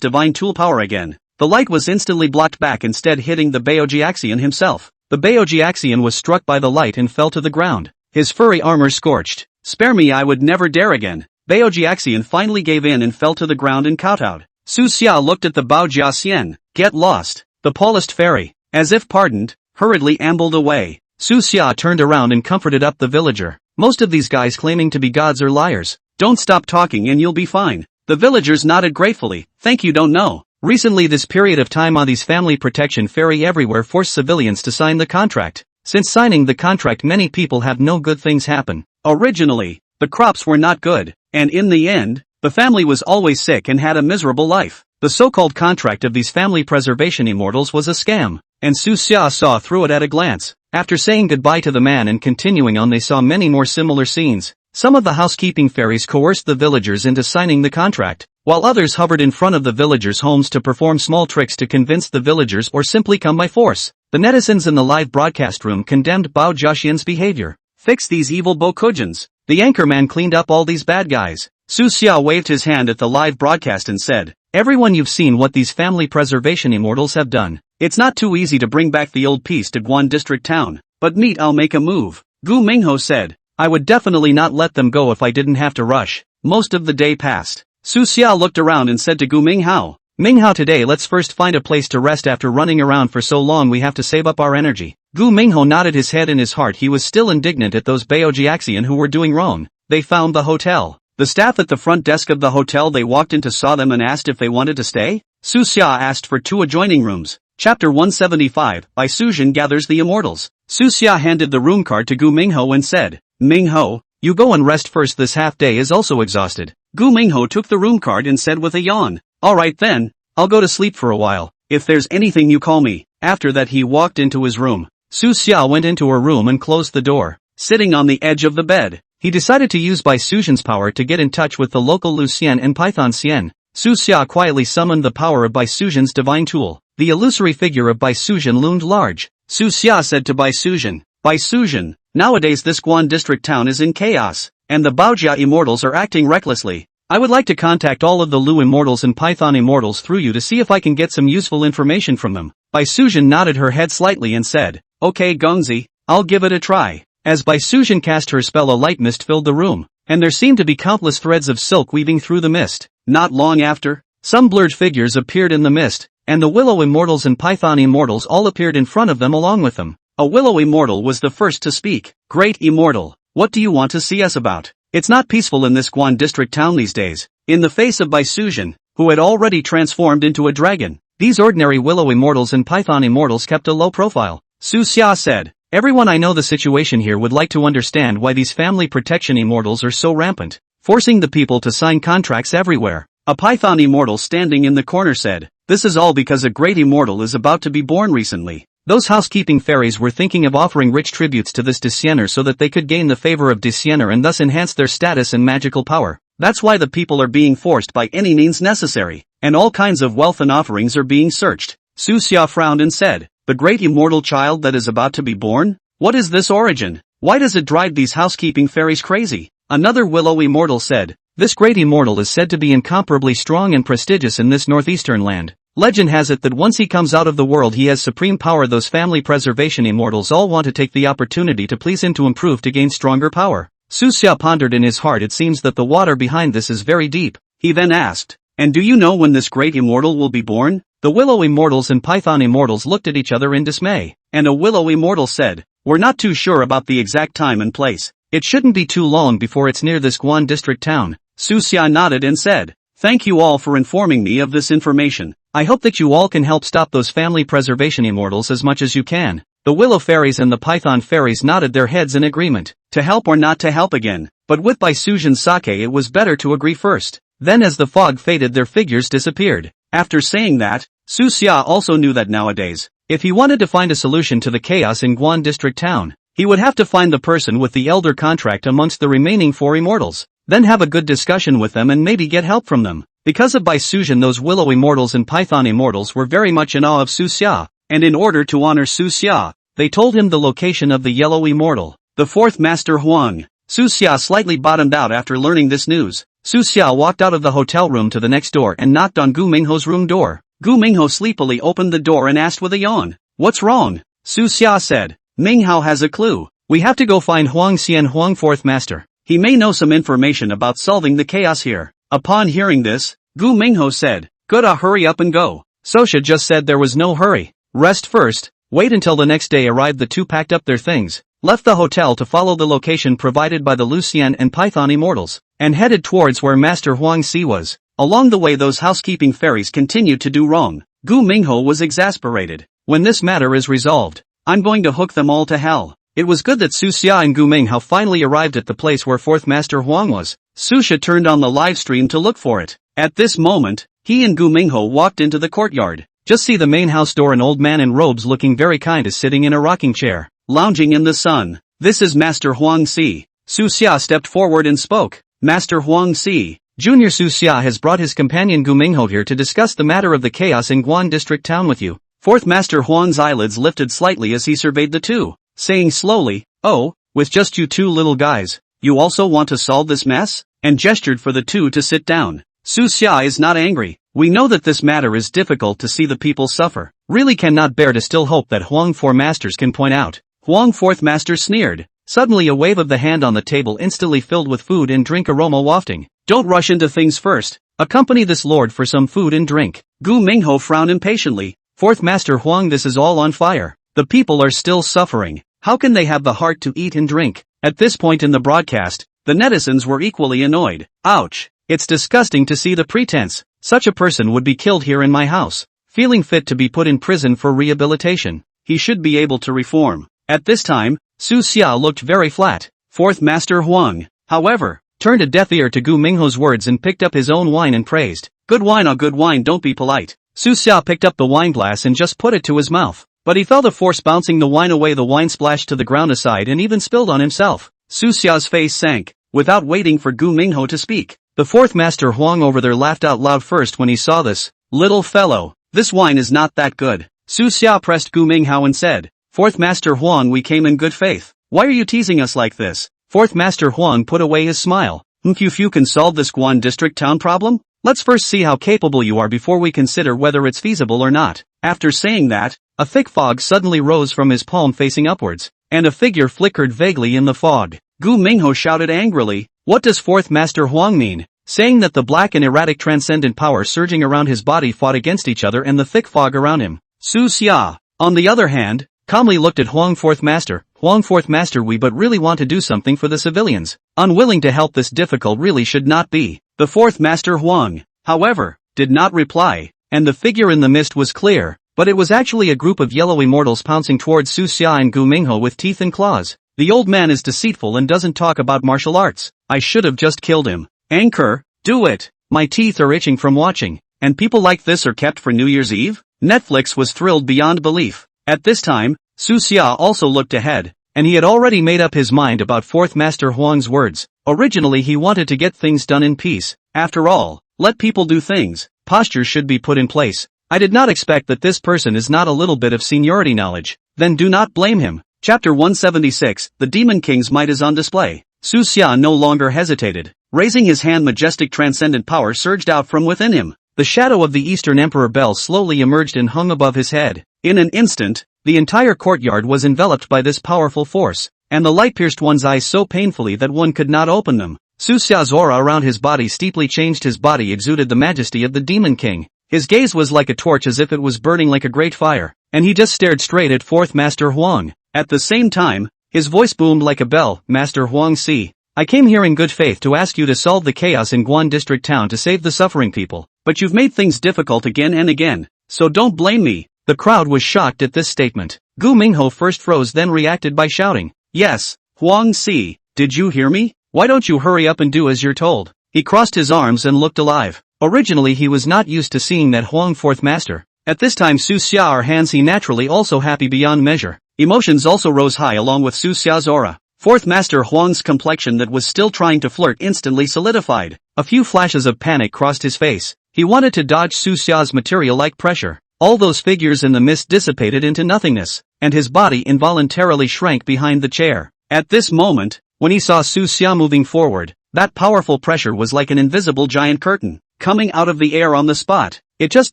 divine tool power again. The light was instantly blocked back, instead hitting the Baojiaxian himself. The Baojiaxian was struck by the light and fell to the ground. His furry armor scorched. "Spare me, I would never dare again." Baojiaxian finally gave in and fell to the ground and kowtowed. Suxia looked at the Baojiaxian. "Get lost." The polished fairy, as if pardoned, hurriedly ambled away. Suxia turned around and comforted up the villager. "Most of these guys claiming to be gods are liars. Don't stop talking and you'll be fine." The villagers nodded gratefully. "Thank you, don't know." Recently, this period of time, these family protection fairy everywhere forced civilians to sign the contract. Since signing the contract many people have no good things happen. Originally, the crops were not good, and in the end, the family was always sick and had a miserable life. The so-called contract of these family preservation immortals was a scam, and Su Xia saw through it at a glance. After saying goodbye to the man and continuing on, they saw many more similar scenes. Some of the housekeeping fairies coerced the villagers into signing the contract, while others hovered in front of the villagers' homes to perform small tricks to convince the villagers or simply come by force. The netizens in the live broadcast room condemned Bao Jiaxian's behavior. Fix these evil Bokujins. The anchorman cleaned up all these bad guys. Su Xia waved his hand at the live broadcast and said, "Everyone, you've seen what these family preservation immortals have done. It's not too easy to bring back the old peace to Guan district town, but I'll make a move." Gu Mingho said, "I would definitely not let them go if I didn't have to rush." Most of the day passed. Su Xia looked around and said to Gu Minghao, "Minghao, today let's first find a place to rest. After running around for so long we have to save up our energy." Gu Mingho nodded his head. In his heart he was still indignant at those Baojiaxian who were doing wrong. They found the hotel. The staff at the front desk of the hotel they walked into saw them and asked if they wanted to stay. Su Xia asked for 2 adjoining rooms. Chapter 175, By Suzhen Gathers the Immortals. Su Xia handed the room card to Gu Mingho and said, "Mingho, you go and rest first, this half day is also exhausted." Gu Mingho took the room card and said with a yawn, "Alright then, I'll go to sleep for a while. If there's anything you call me." After that he walked into his room. Su Xia went into her room and closed the door. Sitting on the edge of the bed, he decided to use Bai Suzhen's power to get in touch with the local Lu Xian and Python Xian. Su Xia quietly summoned the power of Bai Suzhen's divine tool. The illusory figure of Bai Suzhen loomed large. Su Xia said to Bai Suzhen, "Nowadays this Guan district town is in chaos, and the Baojia immortals are acting recklessly. I would like to contact all of the Lu immortals and Python immortals through you to see if I can get some useful information from them." Bai Suzhen nodded her head slightly and said, "Okay Gongzi, I'll give it a try." As Bai Suzhen cast her spell, a light mist filled the room, and there seemed to be countless threads of silk weaving through the mist. Not long after, some blurred figures appeared in the mist, and the Willow immortals and Python immortals all appeared in front of them along with them. A Willow immortal was the first to speak. "Great immortal, what do you want to see us about? It's not peaceful in this Guan district town these days." In the face of Bai Suzhen, who had already transformed into a dragon, these ordinary Willow immortals and Python immortals kept a low profile. Su Xia said, "Everyone, I know the situation here, would like to understand why these family protection immortals are so rampant, forcing the people to sign contracts everywhere." A Python immortal standing in the corner said, "This is all because a great immortal is about to be born recently. Those housekeeping fairies were thinking of offering rich tributes to this Disciener so that they could gain the favor of Disciener and thus enhance their status and magical power. That's why the people are being forced by any means necessary, and all kinds of wealth and offerings are being searched." Su Xia frowned and said, "The great immortal child that is about to be born? What is this origin? Why does it drive these housekeeping fairies crazy?" Another Willow immortal said, "This great immortal is said to be incomparably strong and prestigious in this northeastern land. Legend has it that once he comes out of the world he has supreme power. Those family preservation immortals all want to take the opportunity to please him to improve to gain stronger power." Su Xia pondered in his heart. It seems that the water behind this is very deep. He then asked, "And do you know when this great immortal will be born?" The Willow immortals and Python immortals looked at each other in dismay, and a Willow immortal said, "We're not too sure about the exact time and place. It shouldn't be too long before it's near this Guan district town." Su Xia nodded and said, "Thank you all for informing me of this information. I hope that you all can help stop those family preservation immortals as much as you can." The Willow fairies and the Python fairies nodded their heads in agreement, to help or not to help again, but with Bai Suzhen's sake it was better to agree first. Then as the fog faded their figures disappeared. After saying that, Su Xia also knew that nowadays, if he wanted to find a solution to the chaos in Guan district town, he would have to find the person with the elder contract amongst the remaining 4 immortals, then have a good discussion with them and maybe get help from them. Because of Bai Suzhen, those Willow immortals and Python immortals were very much in awe of Su Xia, and in order to honor Su Xia, they told him the location of the Yellow immortal, the 4th Master Huang. Su Xia slightly bottomed out after learning this news. Su Xia walked out of the hotel room to the next door and knocked on Gu Mingho's room door. Gu Mingho sleepily opened the door and asked with a yawn, "What's wrong?" Su Xia said, "Minghao has a clue. We have to go find Huang Xian, Huang 4th Master. He may know some information about solving the chaos here." Upon hearing this, Gu Mingho said, "Good, hurry up and go." Sosha just said there was no hurry. Rest first, wait until the next day arrived. The two packed up their things, left the hotel to follow the location provided by the Lu Xian and Python immortals, and headed towards where Master Huang Si was. Along the way those housekeeping fairies continued to do wrong. Gu Mingho was exasperated. "When this matter is resolved, I'm going to hook them all to hell. It was good that Su Xia and Gu Minghao finally arrived at the place where Fourth Master Huang was. Su Xia turned on the live stream to look for it. At this moment, he and Gu Minghao walked into the courtyard. Just see the main house door. An old man in robes looking very kind is sitting in a rocking chair, lounging in the sun. This is Master Huang Si. Su Xia stepped forward and spoke. Master Huang Si, Junior Su Xia has brought his companion Gu Minghao here to discuss the matter of the chaos in Guan District Town with you. Fourth Master Huang's eyelids lifted slightly as he surveyed the two, saying slowly, "Oh, with just you two little guys, you also want to solve this mess?" And gestured for the two to sit down. Su Xia is not angry. We know that this matter is difficult to see the people suffer. Really cannot bear to still hope that Huang Four Masters can point out. Huang Fourth Master sneered. Suddenly a wave of the hand on the table instantly filled with food and drink aroma wafting. Don't rush into things first. Accompany this lord for some food and drink. Gu Minghao frowned impatiently. Fourth Master Huang, this is all on fire. The people are still suffering. How can they have the heart to eat and drink? At this point in the broadcast, the netizens were equally annoyed. Ouch. It's disgusting to see the pretense. Such a person would be killed here in my house. Feeling fit to be put in prison for rehabilitation. He should be able to reform. At this time, Su Xia looked very flat. Fourth Master Huang, however, turned a deaf ear to Gu Minghao's words and picked up his own wine and praised. Good wine, oh good wine, don't be polite. Su Xia picked up the wine glass and just put it to his mouth. But he felt a force bouncing the wine away. The wine splashed to the ground aside and even spilled on himself. Su Xia's face sank. Without waiting for Gu Minghao to speak, the Fourth Master Huang over there laughed out loud first when he saw this. Little fellow, this wine is not that good. Su Xia pressed Gu Minghao and said, Fourth Master Huang, we came in good faith. Why are you teasing us like this? Fourth Master Huang put away his smile. If you can solve this Guan District Town problem? Let's first see how capable you are before we consider whether it's feasible or not. After saying that, a thick fog suddenly rose from his palm facing upwards, and a figure flickered vaguely in the fog. Gu Minghao shouted angrily, what does Fourth Master Huang mean? Saying that the black and erratic transcendent power surging around his body fought against each other and the thick fog around him. Su Xia, on the other hand, calmly looked at Huang Fourth Master. Huang Fourth Master, we but really want to do something for the civilians. Unwilling to help this difficult really should not be. The Fourth Master Huang, however, did not reply, and the figure in the mist was clear, but it was actually a group of yellow immortals pouncing towards Su Xia and Gu Minghao with teeth and claws. The old man is deceitful and doesn't talk about martial arts. I should have just killed him. Anchor, do it. My teeth are itching from watching. And people like this are kept for New Year's Eve? Netflix was thrilled beyond belief. At this time, Su Xia also looked ahead, and he had already made up his mind about Fourth Master Huang's words. Originally he wanted to get things done in peace. After all, let people do things. Postures should be put in place. I did not expect that this person is not a little bit of seniority knowledge. Then do not blame him. Chapter 176, The Demon King's Might is on display. Su Xia no longer hesitated. Raising his hand, majestic transcendent power surged out from within him. The shadow of the Eastern Emperor Bell slowly emerged and hung above his head. In an instant, the entire courtyard was enveloped by this powerful force, and the light pierced one's eyes so painfully that one could not open them. Su Xia's aura around his body steeply changed. His body exuded the majesty of the Demon King. His gaze was like a torch, as if it was burning like a great fire, and he just stared straight at Fourth Master Huang. At the same time, his voice boomed like a bell. Master Huang Si, I came here in good faith to ask you to solve the chaos in Guan District Town to save the suffering people, but you've made things difficult again and again, so don't blame me. The crowd was shocked at this statement. Gu Minghao first froze, then reacted by shouting, yes, Huang Si, did you hear me? Why don't you hurry up and do as you're told? He crossed his arms and looked alive. Originally he was not used to seeing that Huang Fourth Master. At this time Su Xia our hands, he naturally also happy beyond measure. Emotions also rose high along with Su Xia's aura. Fourth Master Huang's complexion that was still trying to flirt instantly solidified. A few flashes of panic crossed his face. He wanted to dodge Su Xia's material-like pressure. All those figures in the mist dissipated into nothingness, and his body involuntarily shrank behind the chair. At this moment, when he saw Su Xia moving forward, that powerful pressure was like an invisible giant curtain, coming out of the air on the spot. It just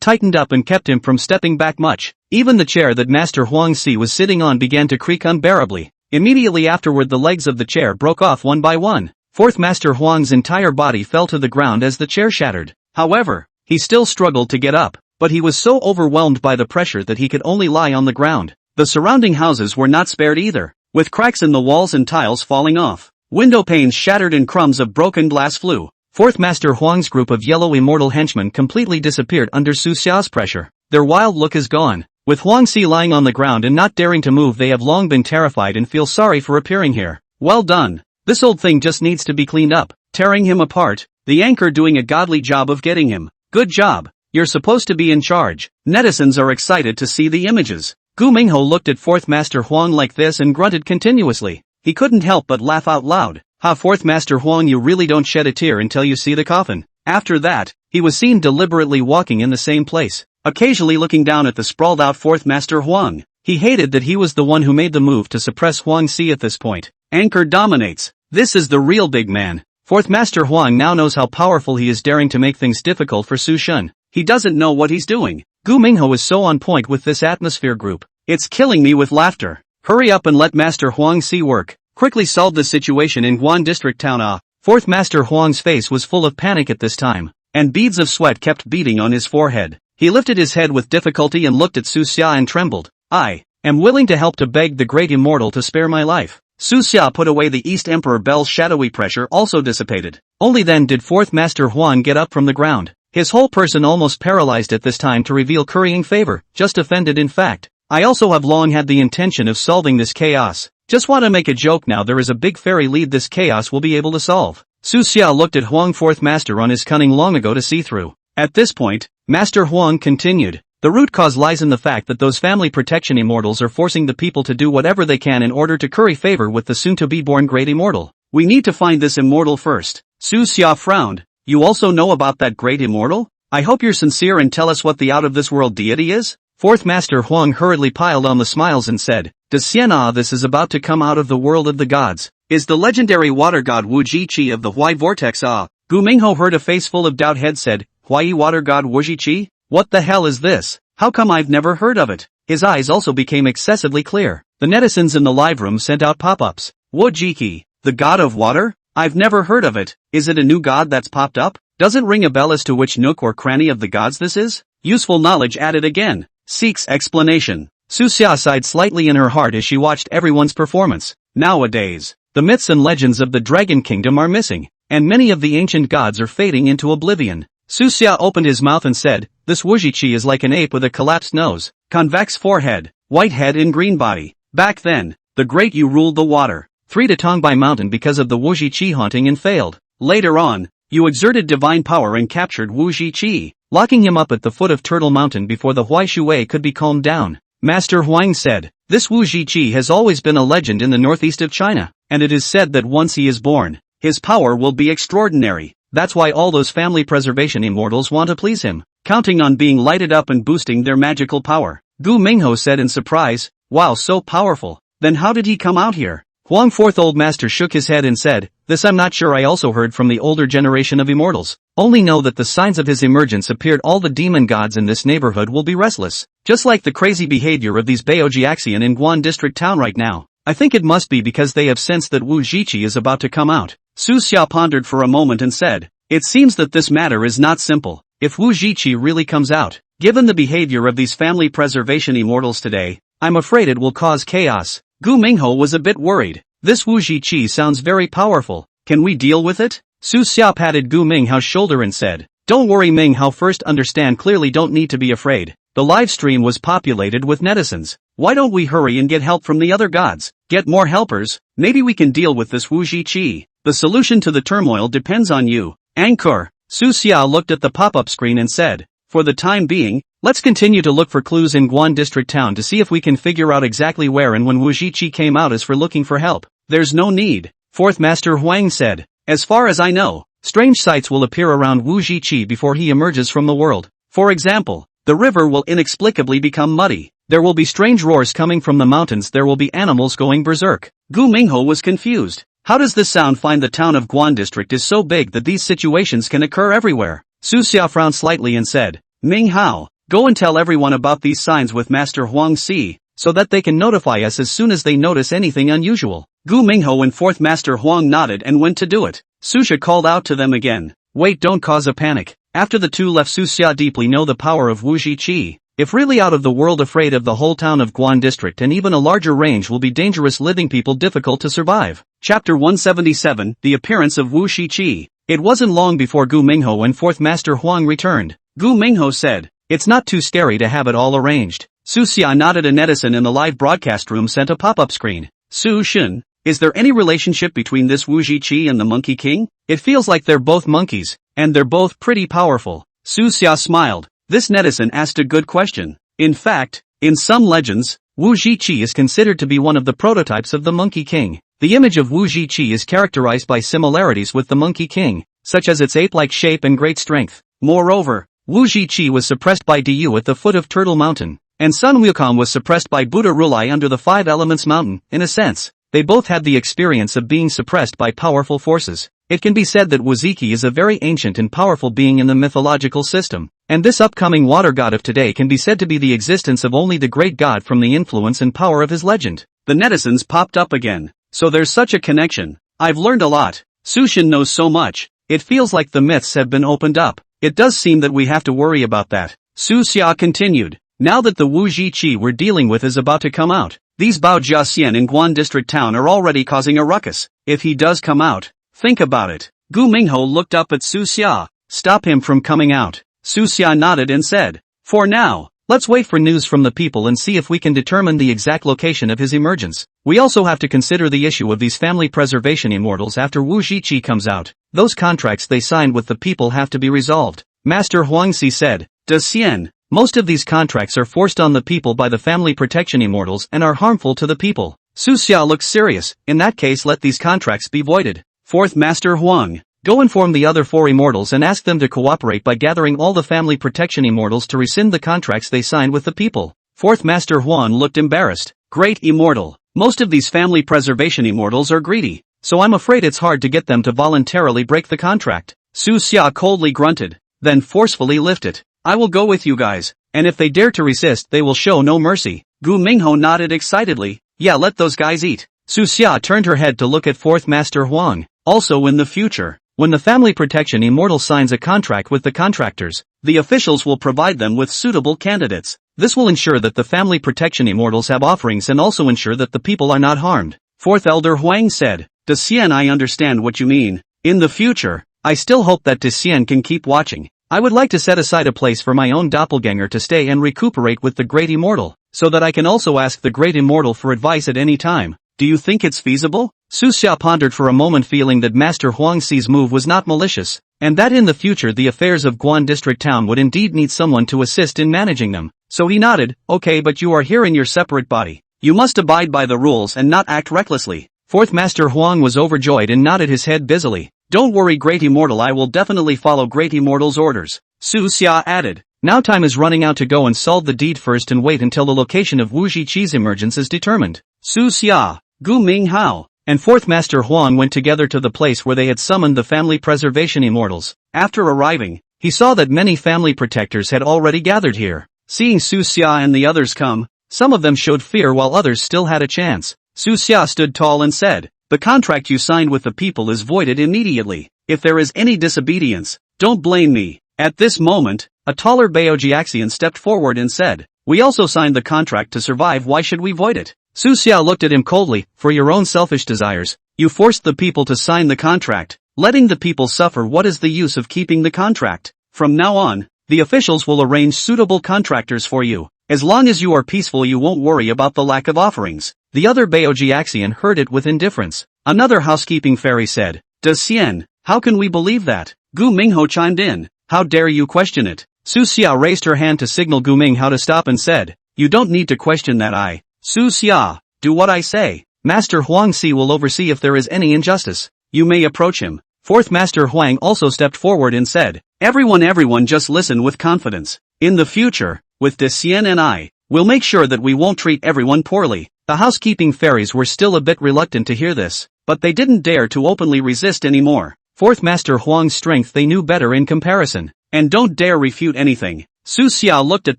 tightened up and kept him from stepping back much. Even the chair that Master Huang Si was sitting on began to creak unbearably. Immediately afterward the legs of the chair broke off one by one. Fourth Master Huang's entire body fell to the ground as the chair shattered. However, he still struggled to get up, but he was so overwhelmed by the pressure that he could only lie on the ground. The surrounding houses were not spared either, with cracks in the walls and tiles falling off. Window panes shattered and crumbs of broken glass flew. Fourth Master Huang's group of yellow immortal henchmen completely disappeared under Su Xia's pressure. Their wild look is gone. With Huang Si lying on the ground and not daring to move, they have long been terrified and feel sorry for appearing here. Well done. This old thing just needs to be cleaned up. Tearing him apart, the anchor doing a godly job of getting him. Good job. You're supposed to be in charge. Netizens are excited to see the images. Gu Mingho looked at Fourth Master Huang like this and grunted continuously. He couldn't help but laugh out loud. Ha, Fourth Master Huang, you really don't shed a tear until you see the coffin. After that, he was seen deliberately walking in the same place, occasionally looking down at the sprawled out Fourth Master Huang. He hated that he was the one who made the move to suppress Huang Si at this point. Anchor dominates. This is the real big man. Fourth Master Huang now knows how powerful he is, daring to make things difficult for Su Shun. He doesn't know what he's doing. Gu Mingho is so on point with this atmosphere group. It's killing me with laughter. Hurry up and let Master Huang Si work. Quickly solve the situation in Guan District Town. Fourth Master Huang's face was full of panic at this time, and beads of sweat kept beating on his forehead. He lifted his head with difficulty and looked at Su Xia and trembled. I am willing to help to beg the great immortal to spare my life. Su Xia put away the East Emperor Bell's shadowy pressure also dissipated. Only then did Fourth Master Huang get up from the ground. His whole person almost paralyzed at this time to reveal currying favor, just offended in fact. I also have long had the intention of solving this chaos. Just want to make a joke now, there is a big fairy lead this chaos will be able to solve. Su Xia looked at Huang Fourth Master on his cunning long ago to see through. At this point, Master Huang continued. The root cause lies in the fact that those family protection immortals are forcing the people to do whatever they can in order to curry favor with the soon-to-be-born great immortal. We need to find this immortal first. Su Xia frowned. You also know about that great immortal? I hope you're sincere and tell us what the out-of-this-world deity is? Fourth Master Huang hurriedly piled on the smiles and said, Does Xian this is about to come out of the world of the gods? Is the legendary water god Wu Ji of the Huai Vortex Gu Mingho heard a face full of doubt head said, Huai water god Wu Ji? What the hell is this? How come I've never heard of it? His eyes also became excessively clear. The netizens in the live room sent out pop-ups. Wu Ji, the god of water? I've never heard of it. Is it a new god that's popped up? Doesn't ring a bell as to which nook or cranny of the gods this is? Useful knowledge added again. Seeks explanation. Su Xia sighed slightly in her heart as she watched everyone's performance. Nowadays, the myths and legends of the Dragon Kingdom are missing, and many of the ancient gods are fading into oblivion. Su Xia opened his mouth and said, This Wujichi is like an ape with a collapsed nose, convex forehead, white head and green body. Back then, the great Yu ruled the water, 3 to Tongbai Mountain because of the Wujichi haunting and failed. Later on, you exerted divine power and captured Wujichi, locking him up at the foot of Turtle Mountain before the Huai Shui could be calmed down. Master Huang said, This Wu Ji has always been a legend in the northeast of China, and it is said that once he is born, his power will be extraordinary. That's why all those family preservation immortals want to please him, counting on being lighted up and boosting their magical power. Gu Mingho said in surprise, Wow, so powerful. Then how did he come out here? Huang Fourth Old Master shook his head and said, This I'm not sure. I also heard from the older generation of immortals. Only know that the signs of his emergence appeared. All the demon gods in this neighborhood will be restless. Just like the crazy behavior of these Baojiaxian in Guan District Town right now. I think it must be because they have sensed that Wu Jiqi is about to come out. Su Xia pondered for a moment and said, It seems that this matter is not simple. If Wu Jiqi really comes out, given the behavior of these family preservation immortals today, I'm afraid it will cause chaos. Gu Mingho was a bit worried. This Wu Jiqi sounds very powerful. Can we deal with it? Su Xia patted Gu Minghao's shoulder and said, Don't worry Minghao, first understand clearly, don't need to be afraid. The live stream was populated with netizens. Why don't we hurry and get help from the other gods? Get more helpers? Maybe we can deal with this Wu Jiqi. The solution to the turmoil depends on you. Anchor. Su Xia looked at the pop-up screen and said, For the time being, let's continue to look for clues in Guan District Town to see if we can figure out exactly where and when Wu Jiqi came out. As for looking for help, there's no need. Fourth Master Huang said, As far as I know, strange sights will appear around Wu Jiqi before he emerges from the world. For example, the river will inexplicably become muddy. There will be strange roars coming from the mountains. There will be animals going berserk. Gu Mingho was confused. How does this sound? Find the town of Guan District is so big that these situations can occur everywhere. Su Xia frowned slightly and said, Minghao, go and tell everyone about these signs with Master Huang Si, so that they can notify us as soon as they notice anything unusual. Gu Mingho and Fourth Master Huang nodded and went to do it. Su Xia called out to them again, Wait, don't cause a panic. After the two left, Su Xia deeply know the power of Wu Jiqi. If really out of the world, afraid of the whole town of Guan District, and even a larger range will be dangerous, living people difficult to survive. Chapter 177, The Appearance of Wu Jiqi. It wasn't long before Gu Mingho and Fourth Master Huang returned. Gu Mingho said, It's not too scary to have it all arranged. Su Xia nodded. A netizen in the live broadcast room sent a pop-up screen. Su Shun, is there any relationship between this Wu Zhiqi and the Monkey King? It feels like they're both monkeys, and they're both pretty powerful. Su Xia smiled. This netizen asked a good question. In fact, in some legends, Wu Zhiqi is considered to be one of the prototypes of the Monkey King. The image of Wu Zhiqi is characterized by similarities with the Monkey King, such as its ape-like shape and great strength. Moreover, Wu Zhiqi was suppressed by Diyu at the foot of Turtle Mountain, and Sun Wukong was suppressed by Buddha Rulai under the Five Elements Mountain. In a sense, they both had the experience of being suppressed by powerful forces. It can be said that Wuziki is a very ancient and powerful being in the mythological system, and this upcoming water god of today can be said to be the existence of only the great god from the influence and power of his legend. The netizens popped up again. So there's such a connection. I've learned a lot. Sushin knows so much. It feels like the myths have been opened up. It does seem that we have to worry about that. Su Xia continued. Now that the Wu Zhiqi we're dealing with is about to come out, these Bao Jiaxian in Guan District Town are already causing a ruckus. If he does come out, think about it. Gu Mingho looked up at Su Xia. Stop him from coming out. Su Xia nodded and said, for now, let's wait for news from the people and see if we can determine the exact location of his emergence. We also have to consider the issue of these family preservation immortals after Wu Zhiqi comes out. Those contracts they signed with the people have to be resolved. Master Huangxi said, De Xian, most of these contracts are forced on the people by the family protection immortals and are harmful to the people. Su Xia looks serious. In that case, let these contracts be voided. Fourth Master Huang, go inform the other four immortals and ask them to cooperate by gathering all the family protection immortals to rescind the contracts they signed with the people. Fourth Master Huan looked embarrassed. Great Immortal, most of these family preservation immortals are greedy, so I'm afraid it's hard to get them to voluntarily break the contract. Su Xia coldly grunted, then forcefully lifted. I will go with you guys, and if they dare to resist they will show no mercy. Gu Mingho nodded excitedly. Yeah, let those guys eat. Su Xia turned her head to look at Fourth Master Huang. Also in the future, when the family protection immortal signs a contract with the contractors, the officials will provide them with suitable candidates. This will ensure that the family protection immortals have offerings and also ensure that the people are not harmed. Fourth Elder Huang said, De Xian, I understand what you mean. In the future, I still hope that De Xian can keep watching. I would like to set aside a place for my own doppelganger to stay and recuperate with the Great Immortal, so that I can also ask the Great Immortal for advice at any time. Do you think it's feasible? Su Xia pondered for a moment, feeling that Master Huangxi's move was not malicious, and that in the future the affairs of Guan District Town would indeed need someone to assist in managing them. So he nodded. Okay, but you are here in your separate body. You must abide by the rules and not act recklessly. Fourth Master Huang was overjoyed and nodded his head busily. Don't worry, Great Immortal, I will definitely follow Great Immortal's orders. Su Xia added. Now time is running out to go and solve the deed first and wait until the location of Wu Zhiqi's emergence is determined. Su Xia, Gu Minghao, and Fourth Master Huang went together to the place where they had summoned the family preservation immortals. After arriving, he saw that many family protectors had already gathered here. Seeing Su Xia and the others come, some of them showed fear while others still had a chance. Su Xia stood tall and said, the contract you signed with the people is voided immediately. If there is any disobedience, don't blame me. At this moment, a taller Baojiaxian stepped forward and said, we also signed the contract to survive, why should we void it? Su Xia looked at him coldly. For your own selfish desires, you forced the people to sign the contract. Letting the people suffer, what is the use of keeping the contract? From now on, the officials will arrange suitable contractors for you. As long as you are peaceful, you won't worry about the lack of offerings. The other Baojiaxian heard it with indifference. Another housekeeping fairy said, De Xian, how can we believe that? Gu Mingho chimed in. How dare you question it? Su Xia raised her hand to signal Gu Minghao to stop and said, you don't need to question that. Su Xia, do what I say. Master Huangxi will oversee if there is any injustice. You may approach him. Fourth Master Huang also stepped forward and said, everyone just listen with confidence. In the future, with De Xian and I, we'll make sure that we won't treat everyone poorly. The housekeeping fairies were still a bit reluctant to hear this, but they didn't dare to openly resist anymore. Fourth Master Huang's strength they knew better in comparison, and don't dare refute anything. Su Xia looked at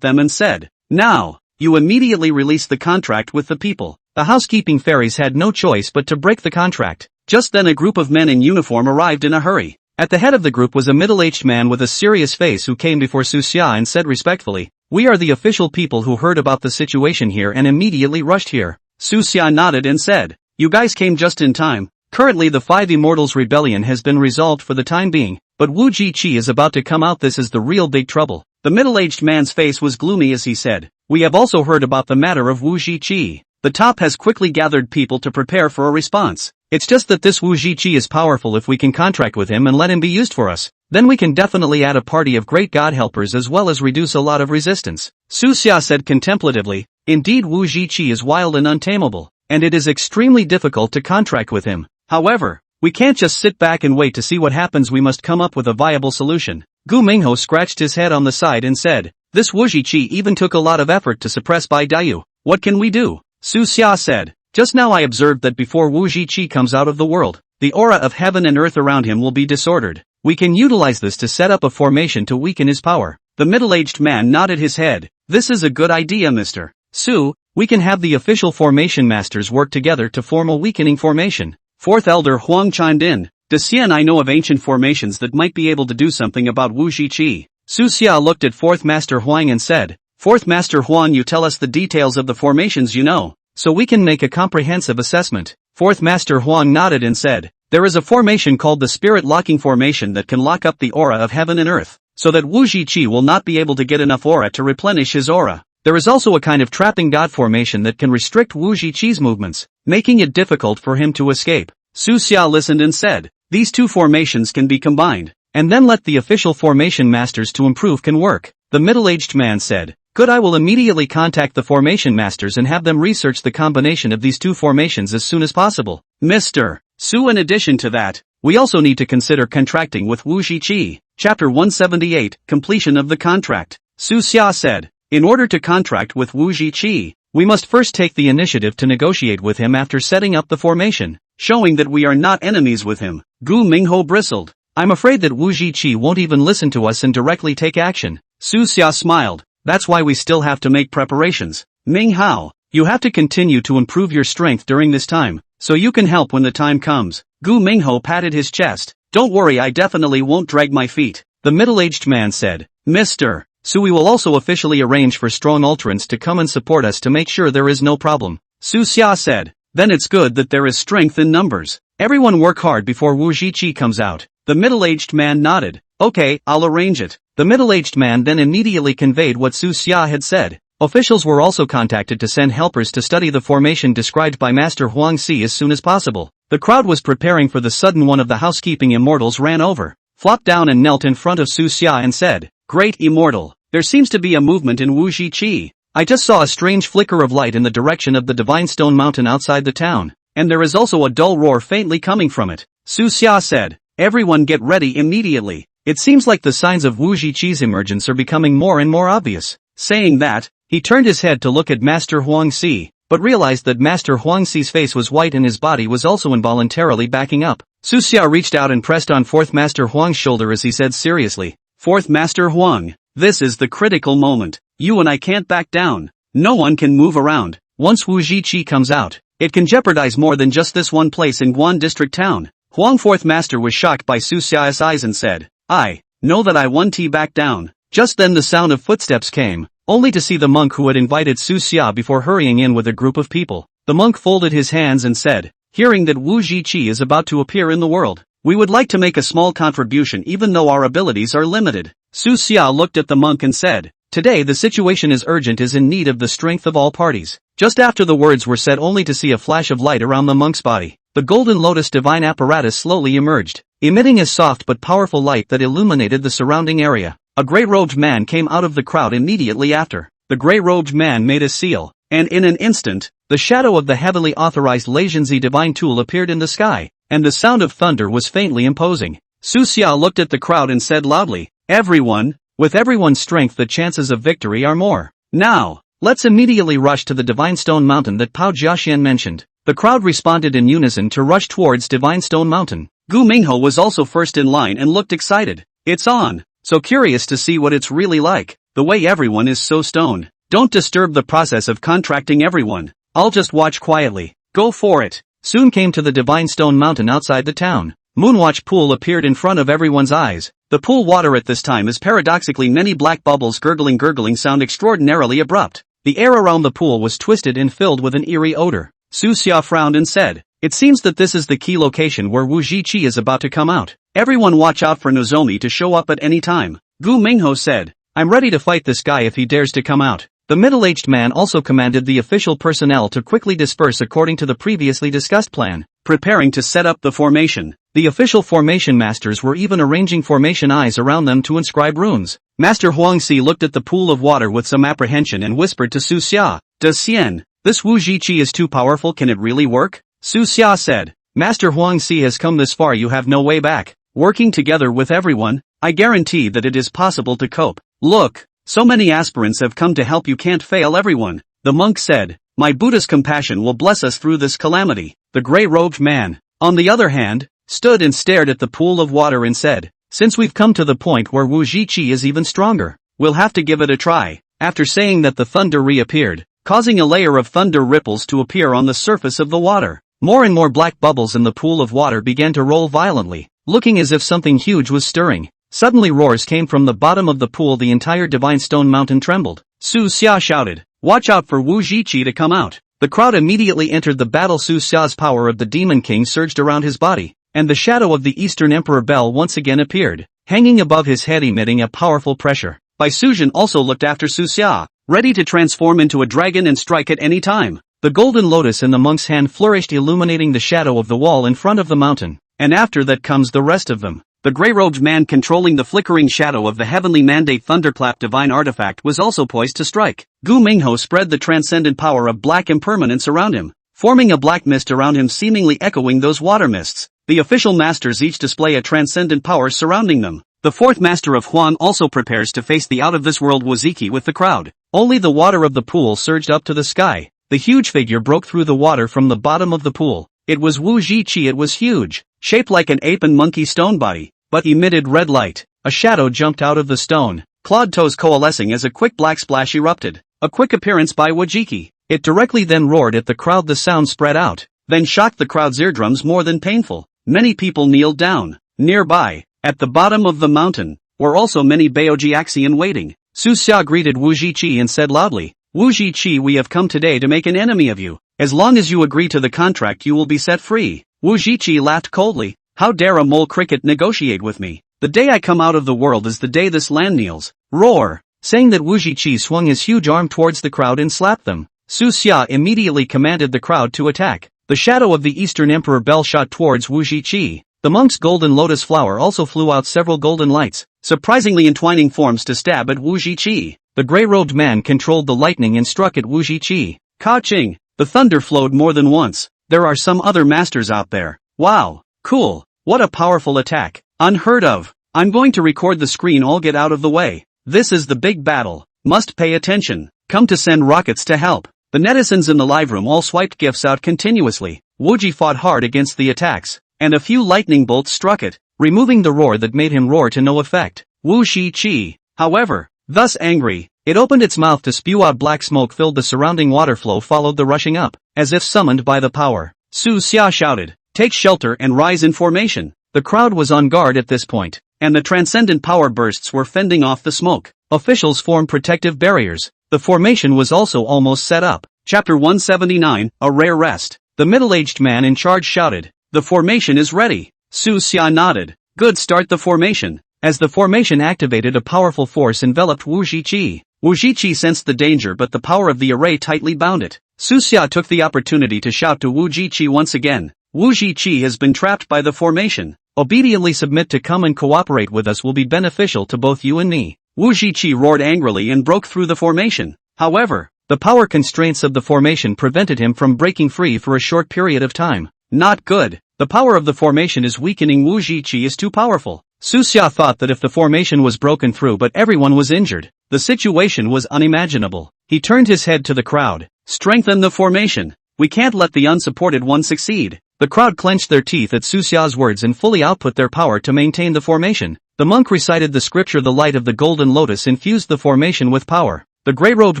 them and said, now, you immediately release the contract with the people. The housekeeping fairies had no choice but to break the contract. Just then a group of men in uniform arrived in a hurry. At the head of the group was a middle-aged man with a serious face who came before Su Xia and said respectfully, we are the official people who heard about the situation here and immediately rushed here. Su Xia nodded and said, you guys came just in time. Currently the Five Immortals rebellion has been resolved for the time being, but Wu Zhiqi is about to come out. This is the real big trouble. The middle-aged man's face was gloomy as he said, we have also heard about the matter of Wu Zhiqi. The top has quickly gathered people to prepare for a response. It's just that this Wu Zhiqi is powerful. If we can contract with him and let him be used for us, then we can definitely add a party of great god helpers as well as reduce a lot of resistance. Su Xia said contemplatively, indeed Wu Zhiqi is wild and untamable, and it is extremely difficult to contract with him. However, we can't just sit back and wait to see what happens. We must come up with a viable solution. Gu Mingho scratched his head on the side and said, this Wu Zhiqi even took a lot of effort to suppress Bai Dayu. What can we do? Su Xia said, just now I observed that before Wu Zhiqi comes out of the world, the aura of heaven and earth around him will be disordered. We can utilize this to set up a formation to weaken his power. The middle-aged man nodded his head. This is a good idea, Mr. Su. We can have the official formation masters work together to form a weakening formation. Fourth elder Huang chimed in. Decian, I know of ancient formations that might be able to do something about Wu Zhiqi. Su Xia looked at fourth master Huang and said, fourth master Huang, you tell us the details of the formations you know, so we can make a comprehensive assessment. Fourth master Huang nodded and said, there is a formation called the spirit locking formation that can lock up the aura of heaven and earth, so that Wu Zhiqi will not be able to get enough aura to replenish his aura. There is also a kind of trapping god formation that can restrict Wu Zhiqi's movements, making it difficult for him to escape. Su Xia listened and said, these two formations can be combined, and then let the official formation masters to improve can work. The middle-aged man said, good, I will immediately contact the formation masters and have them research the combination of these two formations as soon as possible. Mr. Su, in addition to that, we also need to consider contracting with Wu Zhiqi. Chapter 178, Completion of the Contract. Su Xia said, in order to contract with Wu Zhiqi, we must first take the initiative to negotiate with him after setting up the formation, showing that we are not enemies with him. Gu Mingho bristled. I'm afraid that Wu Zhiqi won't even listen to us and directly take action. Su Xia smiled. That's why we still have to make preparations. Ming Hao, you have to continue to improve your strength during this time, so you can help when the time comes. Gu Mingho patted his chest. Don't worry, I definitely won't drag my feet. The middle-aged man said, Mr. Su, we will also officially arrange for strong Ultrans to come and support us to make sure there is no problem. Su Xia said, then it's good that there is strength in numbers. Everyone work hard before Wu Zhiqi comes out. The middle-aged man nodded. Okay, I'll arrange it. The middle-aged man then immediately conveyed what Su Xia had said. Officials were also contacted to send helpers to study the formation described by Master Huang Si as soon as possible. The crowd was preparing for the sudden one of the housekeeping immortals ran over, flopped down and knelt in front of Su Xia and said, Great Immortal, there seems to be a movement in Wu Zhiqi. I just saw a strange flicker of light in the direction of the Divine Stone Mountain outside the town, and there is also a dull roar faintly coming from it. Su Xia said, everyone get ready immediately. It seems like the signs of Wu Zhiqi's emergence are becoming more and more obvious. Saying that, he turned his head to look at Master Huang Si, but realized that Master Huang Si's face was white and his body was also involuntarily backing up. Su Xia reached out and pressed on Fourth Master Huang's shoulder as he said seriously, Fourth Master Huang, this is the critical moment. You and I can't back down. No one can move around. Once Wu Zhiqi comes out, it can jeopardize more than just this one place in Guan District Town. Huang Fourth Master was shocked by Su Xia's eyes and said, I know that I won't back down. Just then the sound of footsteps came, only to see the monk who had invited Su Xia before hurrying in with a group of people. The monk folded his hands and said, hearing that Wu Zhiqi is about to appear in the world, we would like to make a small contribution even though our abilities are limited. Su Xia looked at the monk and said, today the situation is urgent, is in need of the strength of all parties. Just after the words were said, only to see a flash of light around the monk's body, the golden lotus divine apparatus slowly emerged, emitting a soft but powerful light that illuminated the surrounding area. A grey-robed man came out of the crowd immediately after. The grey-robed man made a seal, and in an instant, the shadow of the heavily authorized Leizhenzi divine tool appeared in the sky, and the sound of thunder was faintly imposing. Su Xia looked at the crowd and said loudly, everyone, with everyone's strength the chances of victory are more. Now, let's immediately rush to the Divine Stone Mountain that Pao Jiaxian mentioned. The crowd responded in unison to rush towards Divine Stone Mountain. Gu Mingho was also first in line and looked excited. It's on. So curious to see what it's really like. The way everyone is so stoned. Don't disturb the process of contracting everyone. I'll just watch quietly. Go for it. Soon came to the Divine Stone Mountain outside the town. Moonwatch Pool appeared in front of everyone's eyes. The pool water at this time is paradoxically many black bubbles gurgling sound extraordinarily abrupt. The air around the pool was twisted and filled with an eerie odor. Su Xia frowned and said, it seems that this is the key location where Wu Zhiqi is about to come out. Everyone watch out for Nozomi to show up at any time. Gu Mingho said, I'm ready to fight this guy if he dares to come out. The middle-aged man also commanded the official personnel to quickly disperse according to the previously discussed plan, preparing to set up the formation. The official formation masters were even arranging formation eyes around them to inscribe runes. Master Huangxi looked at the pool of water with some apprehension and whispered to Su Xia, "Does Xian, this Wu Zhiqi is too powerful, can it really work?" Su Xia said, "Master Huangxi has come this far, you have no way back. Working together with everyone, I guarantee that it is possible to cope. Look, so many aspirants have come to help, you can't fail everyone." The monk said, "My Buddha's compassion will bless us through this calamity." The gray-robed man, on the other hand, stood and stared at the pool of water and said, "Since we've come to the point where Wu Zhiqi is even stronger, we'll have to give it a try." After saying that, the thunder reappeared, causing a layer of thunder ripples to appear on the surface of the water. More and more black bubbles in the pool of water began to roll violently, looking as if something huge was stirring. Suddenly roars came from the bottom of the pool, the entire divine stone mountain trembled. Su Xia shouted, "Watch out for Wu Zhiqi to come out." The crowd immediately entered the battle. Su Xia's power of the Demon King surged around his body, and the shadow of the Eastern Emperor Bell once again appeared, hanging above his head, emitting a powerful pressure. Bai Sujin also looked after Su Xia, ready to transform into a dragon and strike at any time. The golden lotus in the monk's hand flourished, illuminating the shadow of the wall in front of the mountain, and after that comes the rest of them. The gray-robed man controlling the flickering shadow of the heavenly mandate thunderclap divine artifact was also poised to strike. Gu Mingho spread the transcendent power of black impermanence around him, forming a black mist around him, seemingly echoing those water mists. The official masters each display a transcendent power surrounding them. The fourth master of Huang also prepares to face the out-of-this-world Wuziki with the crowd. Only the water of the pool surged up to the sky. The huge figure broke through the water from the bottom of the pool. It was Wu Zhiqi. It was huge, shaped like an ape and monkey stone body, but emitted red light. A shadow jumped out of the stone, clawed toes coalescing as a quick black splash erupted. A quick appearance by Wujiki. It directly then roared at the crowd. The sound spread out, then shocked the crowd's eardrums more than painful. Many people kneeled down. Nearby, at the bottom of the mountain, were also many Baojiaxian waiting. Su Xia greeted Wu Zhiqi and said loudly, "Wu Zhiqi, we have come today to make an enemy of you. As long as you agree to the contract, you will be set free." Wu Zhiqi laughed coldly. "How dare a mole cricket negotiate with me? The day I come out of the world is the day this land kneels." Roar! Saying that, Wu Zhiqi swung his huge arm towards the crowd and slapped them. Su Xia immediately commanded the crowd to attack. The shadow of the Eastern Emperor Bell shot towards Wu Zhiqi. The monk's golden lotus flower also flew out several golden lights, surprisingly entwining forms to stab at Wu Zhiqi. The gray-robed man controlled the lightning and struck at Wu Zhiqi. Ka-ching! The thunder flowed more than once. There are some other masters out there. Wow! Cool! What a powerful attack! Unheard of! I'm going to record the screen. All get out of the way. This is the big battle. Must pay attention. Come to send rockets to help. The netizens in the live room all swiped gifs out continuously. Wuji fought hard against the attacks, and a few lightning bolts struck it, removing the roar that made him roar to no effect. Wu Zhiqi, however, thus angry, it opened its mouth to spew out black smoke. Filled the surrounding water flow, followed the rushing up, as if summoned by the power. Su Xia shouted, "Take shelter and rise in formation." The crowd was on guard at this point, and the transcendent power bursts were fending off the smoke. Officials formed protective barriers. The formation was also almost set up. Chapter 179, A Rare Rest. The middle-aged man in charge shouted, "The formation is ready." Su Xia nodded. "Good, start the formation." As the formation activated, a powerful force enveloped Wu Zhiqi. Wu Zhiqi sensed the danger, but the power of the array tightly bound it. Su Xia took the opportunity to shout to Wu Zhiqi once again, "Wu Zhiqi has been trapped by the formation. Obediently submit to come and cooperate with us will be beneficial to both you and me." Wu Zhiqi roared angrily and broke through the formation. However, the power constraints of the formation prevented him from breaking free for a short period of time. Not good. The power of the formation is weakening. Wu Zhiqi is too powerful. Su Xia thought that if the formation was broken through, but everyone was injured, the situation was unimaginable. He turned his head to the crowd. "Strengthen the formation. We can't let the unsupported one succeed." The crowd clenched their teeth at Su Xia's words and fully output their power to maintain the formation. The monk recited the scripture. The light of the golden lotus infused the formation with power. The gray-robed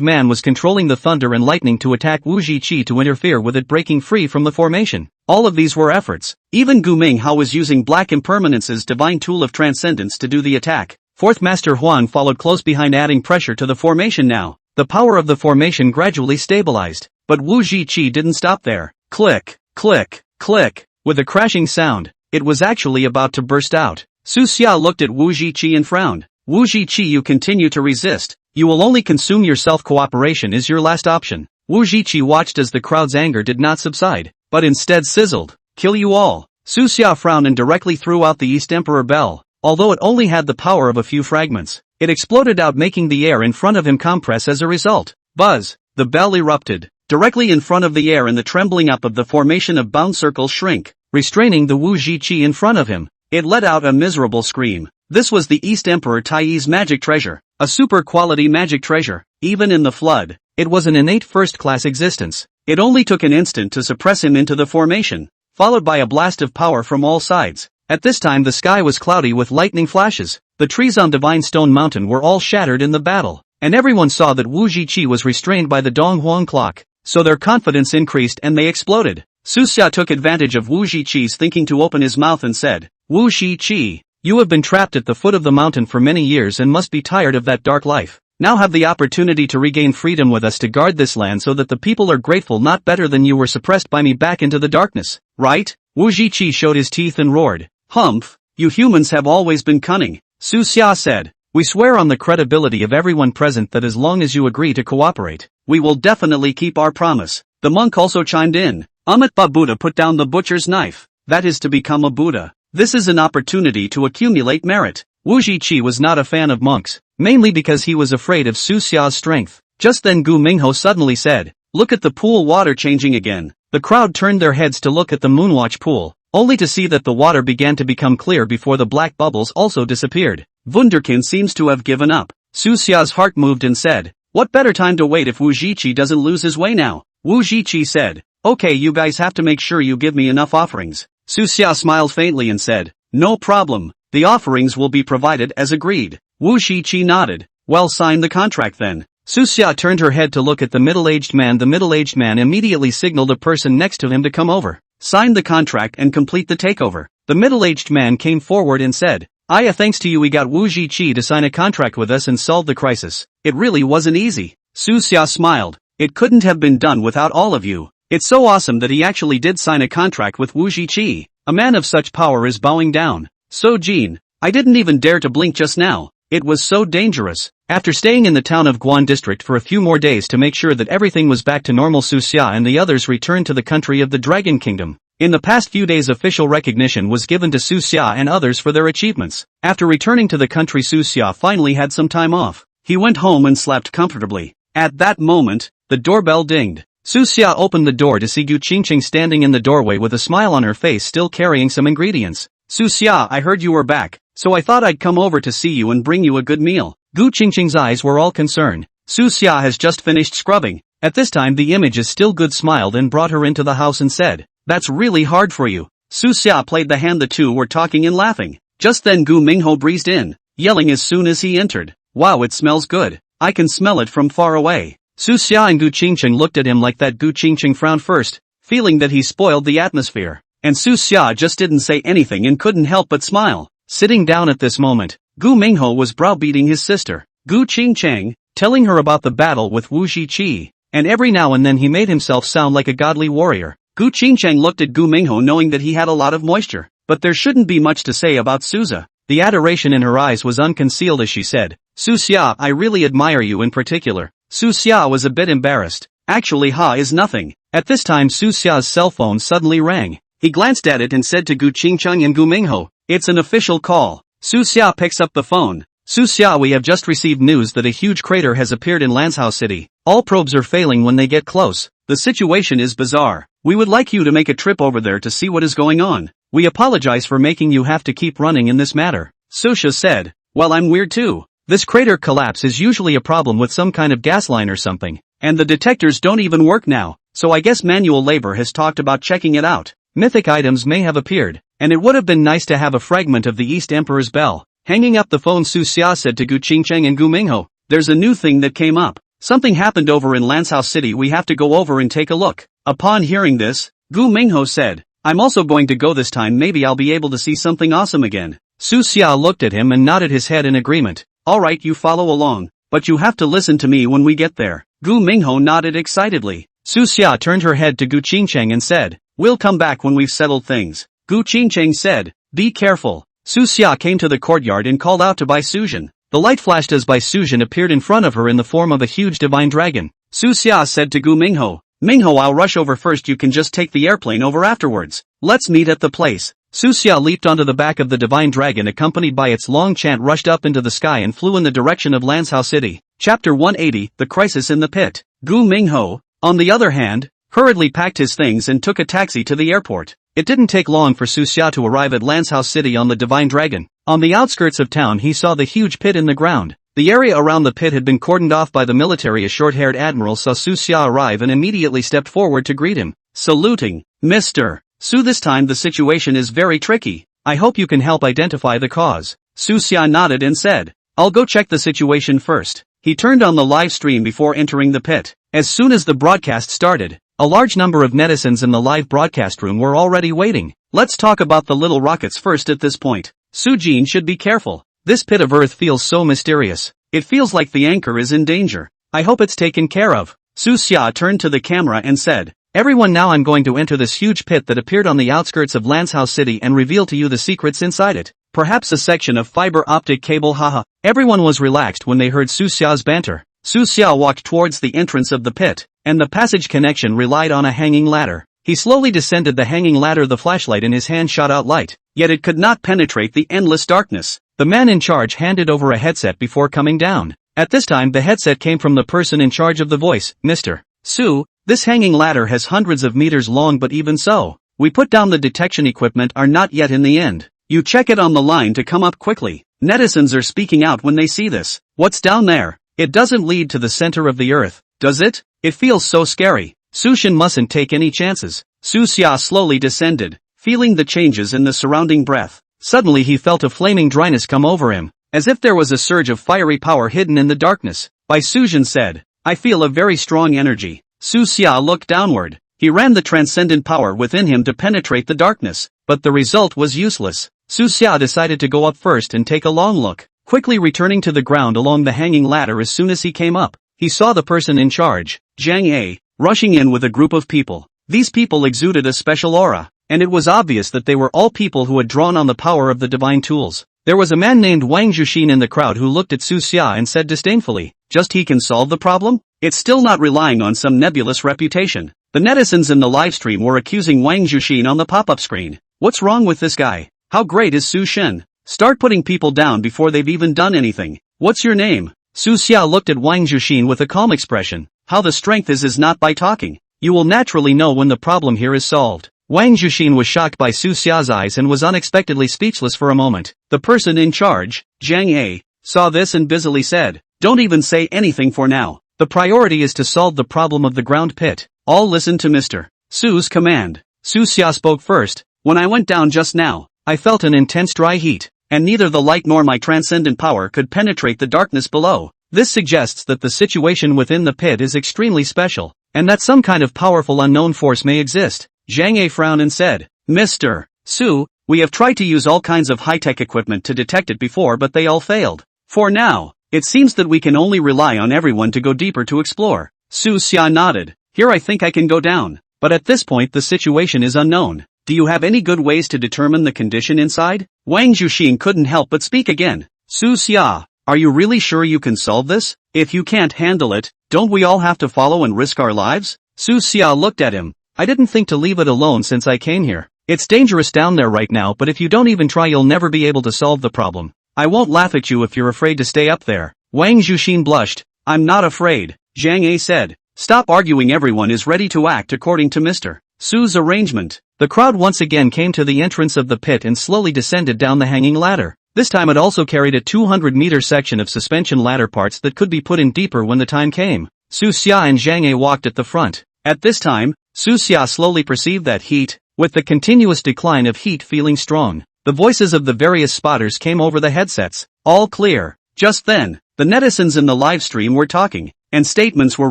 man was controlling the thunder and lightning to attack Wu Zhiqi to interfere with it breaking free from the formation. All of these were efforts. Even Gu Minghao was using Black Impermanence's divine tool of transcendence to do the attack. Fourth Master Huan followed close behind, adding pressure to the formation. Now, the power of the formation gradually stabilized. But Wu Zhiqi didn't stop there. Click, click, click. With a crashing sound, it was actually about to burst out. Su Xia looked at Wu Zhiqi and frowned. "Wu Zhiqi, you continue to resist. You will only consume yourself. Cooperation is your last option. Wu Zhiqi watched as the crowd's anger did not subside, but instead sizzled. Kill you all. Su Xia frowned and directly threw out the East Emperor bell. Although it only had the power of a few fragments, it exploded out, making the air in front of him compress as a result. Buzz! The bell erupted, directly in front of the air, and the trembling up of the formation of bound circles shrink, restraining the Wu Zhiqi in front of him. It let out a miserable scream. This was the East Emperor Tai's magic treasure, a super-quality magic treasure. Even in the flood, it was an innate first-class existence. It only took an instant to suppress him into the formation, followed by a blast of power from all sides. At this time the sky was cloudy with lightning flashes. The trees on Divine Stone Mountain were all shattered in the battle, and everyone saw that Wu Zhiqi was restrained by the Donghuang clock, so their confidence increased and they exploded. Su Xia took advantage of Wu Zhiqi's thinking to open his mouth and said, "Wu Zhiqi, you have been trapped at the foot of the mountain for many years and must be tired of that dark life. Now have the opportunity to regain freedom with us to guard this land so that the people are grateful. Not better than you were suppressed by me back into the darkness, right?" Wu Zhiqi showed his teeth and roared, "Humph, you humans have always been cunning." Su Xia said, "We swear on the credibility of everyone present that as long as you agree to cooperate, we will definitely keep our promise." The monk also chimed in, "Amitabha Buddha put down the butcher's knife. That is to become a Buddha. This is an opportunity to accumulate merit." Wu Zhiqi was not a fan of monks, mainly because he was afraid of Su Xia's strength. Just then Gu Mingho suddenly said, "Look at the pool water changing again." The crowd turned their heads to look at the Moonwatch pool, only to see that the water began to become clear before the black bubbles also disappeared. Wunderkind seems to have given up. Su Xia's heart moved and said, "What better time to wait if Wu Zhiqi doesn't lose his way now?" Wu Zhiqi said, "Okay, you guys have to make sure you give me enough offerings." Su Xia smiled faintly and said, "No problem. The offerings will be provided as agreed." Wu Zhiqi nodded. "Well, sign the contract then." Su Xia turned her head to look at the middle-aged man. The middle-aged man immediately signaled a person next to him to come over. "Sign the contract and complete the takeover." The middle-aged man came forward and said, Thanks to you we got Wu Zhiqi to sign a contract with us and solve the crisis. It really wasn't easy." Su Xia smiled. "It couldn't have been done without all of you. It's so awesome that he actually did sign a contract with Wu Zhiqi. A man of such power is bowing down." "So Jean, I didn't even dare to blink just now. It was so dangerous." After staying in the town of Guan district for a few more days to make sure that everything was back to normal, Su Xia and the others returned to the country of the Dragon Kingdom. In the past few days official recognition was given to Su Xia and others for their achievements. After returning to the country, Su Xia finally had some time off. He went home and slept comfortably. At that moment, the doorbell dinged. Su Xia opened the door to see Gu Qingqing standing in the doorway with a smile on her face, still carrying some ingredients. "Su Xia, I heard you were back, so I thought I'd come over to see you and bring you a good meal." Gu Qingqing's eyes were all concern. Su Xia has just finished scrubbing. At this time the image is still good smiled and brought her into the house and said, "That's really hard for you." Su Xia played the hand. The two were talking and laughing. Just then Gu Mingho breezed in, yelling as soon as he entered, "Wow, it smells good. I can smell it from far away." Su Xia and Gu Qingqing looked at him like that. Gu Qingqing frowned first, feeling that he spoiled the atmosphere. And Su Xia just didn't say anything and couldn't help but smile. Sitting down at this moment, Gu Mingho was browbeating his sister, Gu Qingqing, telling her about the battle with Wu Zhiqi, and every now and then he made himself sound like a godly warrior. Gu Qingqing looked at Gu Mingho knowing that he had a lot of moisture, but there shouldn't be much to say about Suza. The adoration in her eyes was unconcealed as she said, "Su Xia, I really admire you in particular." Su Xia was a bit embarrassed. Actually, is nothing. At this time Su Xia's cell phone suddenly rang. He glanced at it and said to Gu Qingqing and Gu Mingho, "It's an official call." Su Xia picks up the phone. "Su Xia, we have just received news that a huge crater has appeared in Lanzhou City. All probes are failing when they get close. The situation is bizarre. We would like you to make a trip over there to see what is going on. We apologize for making you have to keep running in this matter." Susha said, "Well, I'm weird too. This crater collapse is usually a problem with some kind of gas line or something, and the detectors don't even work now, so I guess manual labor has talked about checking it out. Mythic items may have appeared, and it would have been nice to have a fragment of the East Emperor's bell." Hanging up the phone, Su Xia said to Gu Qingqing and Gu Mingho, "There's a new thing that came up. Something happened over in Lanzhou City. We have to go over and take a look." Upon hearing this, Gu Mingho said, "I'm also going to go this time. Maybe I'll be able to see something awesome again." Su Xia looked at him and nodded his head in agreement. "Alright, you follow along, but you have to listen to me when we get there." Gu Mingho nodded excitedly. Su Xia turned her head to Gu Qingqing and said, "We'll come back when we've settled things." Gu Qingqing said, "Be careful." Su Xia came to the courtyard and called out to Bai Suzhen. The light flashed as Bai Sujin appeared in front of her in the form of a huge divine dragon. Su Xia said to Gu Mingho, "Mingho, I'll rush over first, you can just take the airplane over afterwards. Let's meet at the place." Su Xia leaped onto the back of the divine dragon accompanied by its long chant, rushed up into the sky and flew in the direction of Lanzhou City. Chapter 180, The Crisis in the Pit. Gu Mingho, on the other hand, hurriedly packed his things and took a taxi to the airport. It didn't take long for Su Xia to arrive at Lanzhou City on the divine dragon. On the outskirts of town he saw the huge pit in the ground. The area around the pit had been cordoned off by the military. A short-haired admiral saw Su Xia arrive and immediately stepped forward to greet him, saluting, "Mr. Su, this time the situation is very tricky. I hope you can help identify the cause." Su Xia nodded and said, "I'll go check the situation first." He turned on the live stream before entering the pit. As soon as the broadcast started, a large number of netizens in the live broadcast room were already waiting. Let's talk about the little rockets first. At this point, Su Jin should be careful. This pit of earth feels so mysterious. It feels like the anchor is in danger. I hope it's taken care of. Su Xia turned to the camera and said, "Everyone, now I'm going to enter this huge pit that appeared on the outskirts of Lanzhou City and reveal to you the secrets inside it. Perhaps a section of fiber optic cable, haha." Everyone was relaxed when they heard Su Xia's banter. Su Xia walked towards the entrance of the pit, and the passage connection relied on a hanging ladder. He slowly descended the hanging ladder. The flashlight in his hand shot out light, yet it could not penetrate the endless darkness. The man in charge handed over a headset before coming down. At this time the headset came from the person in charge of the voice, "Mr. Su, this hanging ladder has hundreds of meters long, but even so, we put down the detection equipment are not yet in the end. You check it on the line to come up quickly." Netizens are speaking out when they see this. "What's down there? It doesn't lead to the center of the earth, does it? It feels so scary. Su Shin mustn't take any chances." Su Xia slowly descended, feeling the changes in the surrounding breath. Suddenly he felt a flaming dryness come over him, as if there was a surge of fiery power hidden in the darkness. Bai Sujin said, "I feel a very strong energy." Su Xia looked downward. He ran the transcendent power within him to penetrate the darkness, but the result was useless. Su Xia decided to go up first and take a long look. Quickly returning to the ground along the hanging ladder, as soon as he came up, he saw the person in charge, Zhang A, rushing in with a group of people. These people exuded a special aura, and it was obvious that they were all people who had drawn on the power of the divine tools. There was a man named Wang Zhuxin in the crowd who looked at Su Xia and said disdainfully, "Just he can solve the problem? It's still not relying on some nebulous reputation." The netizens in the livestream were accusing Wang Zhuxin on the pop-up screen. "What's wrong with this guy? How great is Su Shin? Start putting people down before they've even done anything. What's your name?" Su Xia looked at Wang Zhuxin with a calm expression. "How the strength is not by talking. You will naturally know when the problem here is solved." Wang Zhuxin was shocked by Su Xia's eyes and was unexpectedly speechless for a moment. The person in charge, Zhang A, saw this and busily said, "Don't even say anything for now. The priority is to solve the problem of the ground pit. All listen to Mr. Su's command." Su Xia spoke first. "When I went down just now, I felt an intense dry heat, and neither the light nor my transcendent power could penetrate the darkness below. This suggests that the situation within the pit is extremely special, and that some kind of powerful unknown force may exist." Zhang A frowned and said, "Mr. Su, we have tried to use all kinds of high-tech equipment to detect it before, but they all failed. For now, it seems that we can only rely on everyone to go deeper to explore." Su Xia nodded. "Here, I think I can go down. But at this point the situation is unknown. Do you have any good ways to determine the condition inside?" Wang Zhuxin couldn't help but speak again. "Su Xia, are you really sure you can solve this? If you can't handle it, don't we all have to follow and risk our lives?" Su Xia looked at him. "I didn't think to leave it alone since I came here. It's dangerous down there right now, but if you don't even try you'll never be able to solve the problem. I won't laugh at you if you're afraid to stay up there." Wang Zhuxin blushed. "I'm not afraid," Zhang A said. "Stop arguing, everyone is ready to act according to Mr. Su's arrangement." The crowd once again came to the entrance of the pit and slowly descended down the hanging ladder. This time it also carried a 200-meter section of suspension ladder parts that could be put in deeper when the time came. Su Xia and Zhang A walked at the front. At this time, Su Xia slowly perceived that heat, with the continuous decline of heat feeling strong. The voices of the various spotters came over the headsets. "All clear." Just then, the netizens in the live stream were talking, and statements were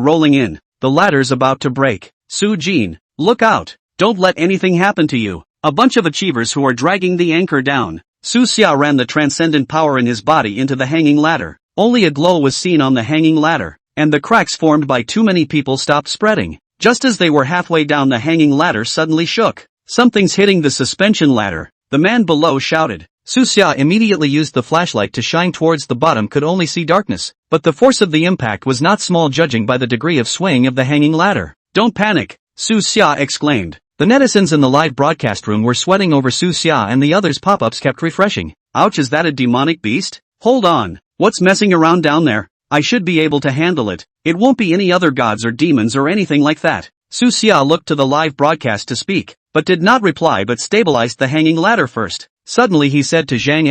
rolling in. "The ladder's about to break. Su Jin, look out. Don't let anything happen to you. A bunch of achievers who are dragging the anchor down." Su Xia ran the transcendent power in his body into the hanging ladder. Only a glow was seen on the hanging ladder, and the cracks formed by too many people stopped spreading. Just as they were halfway down, the hanging ladder suddenly shook. "Something's hitting the suspension ladder," the man below shouted. Su Xia immediately used the flashlight to shine towards the bottom, could only see darkness, but the force of the impact was not small judging by the degree of swaying of the hanging ladder. Don't panic, Su Xia exclaimed. The netizens in the live broadcast room were sweating over Su Xia, and the others' pop-ups kept refreshing. Ouch, is that a demonic beast? Hold on, what's messing around down there? I should be able to handle it. It won't be any other gods or demons or anything like that. Su Xia looked to the live broadcast to speak, but did not reply, but stabilized the hanging ladder first. Suddenly he said to Zhang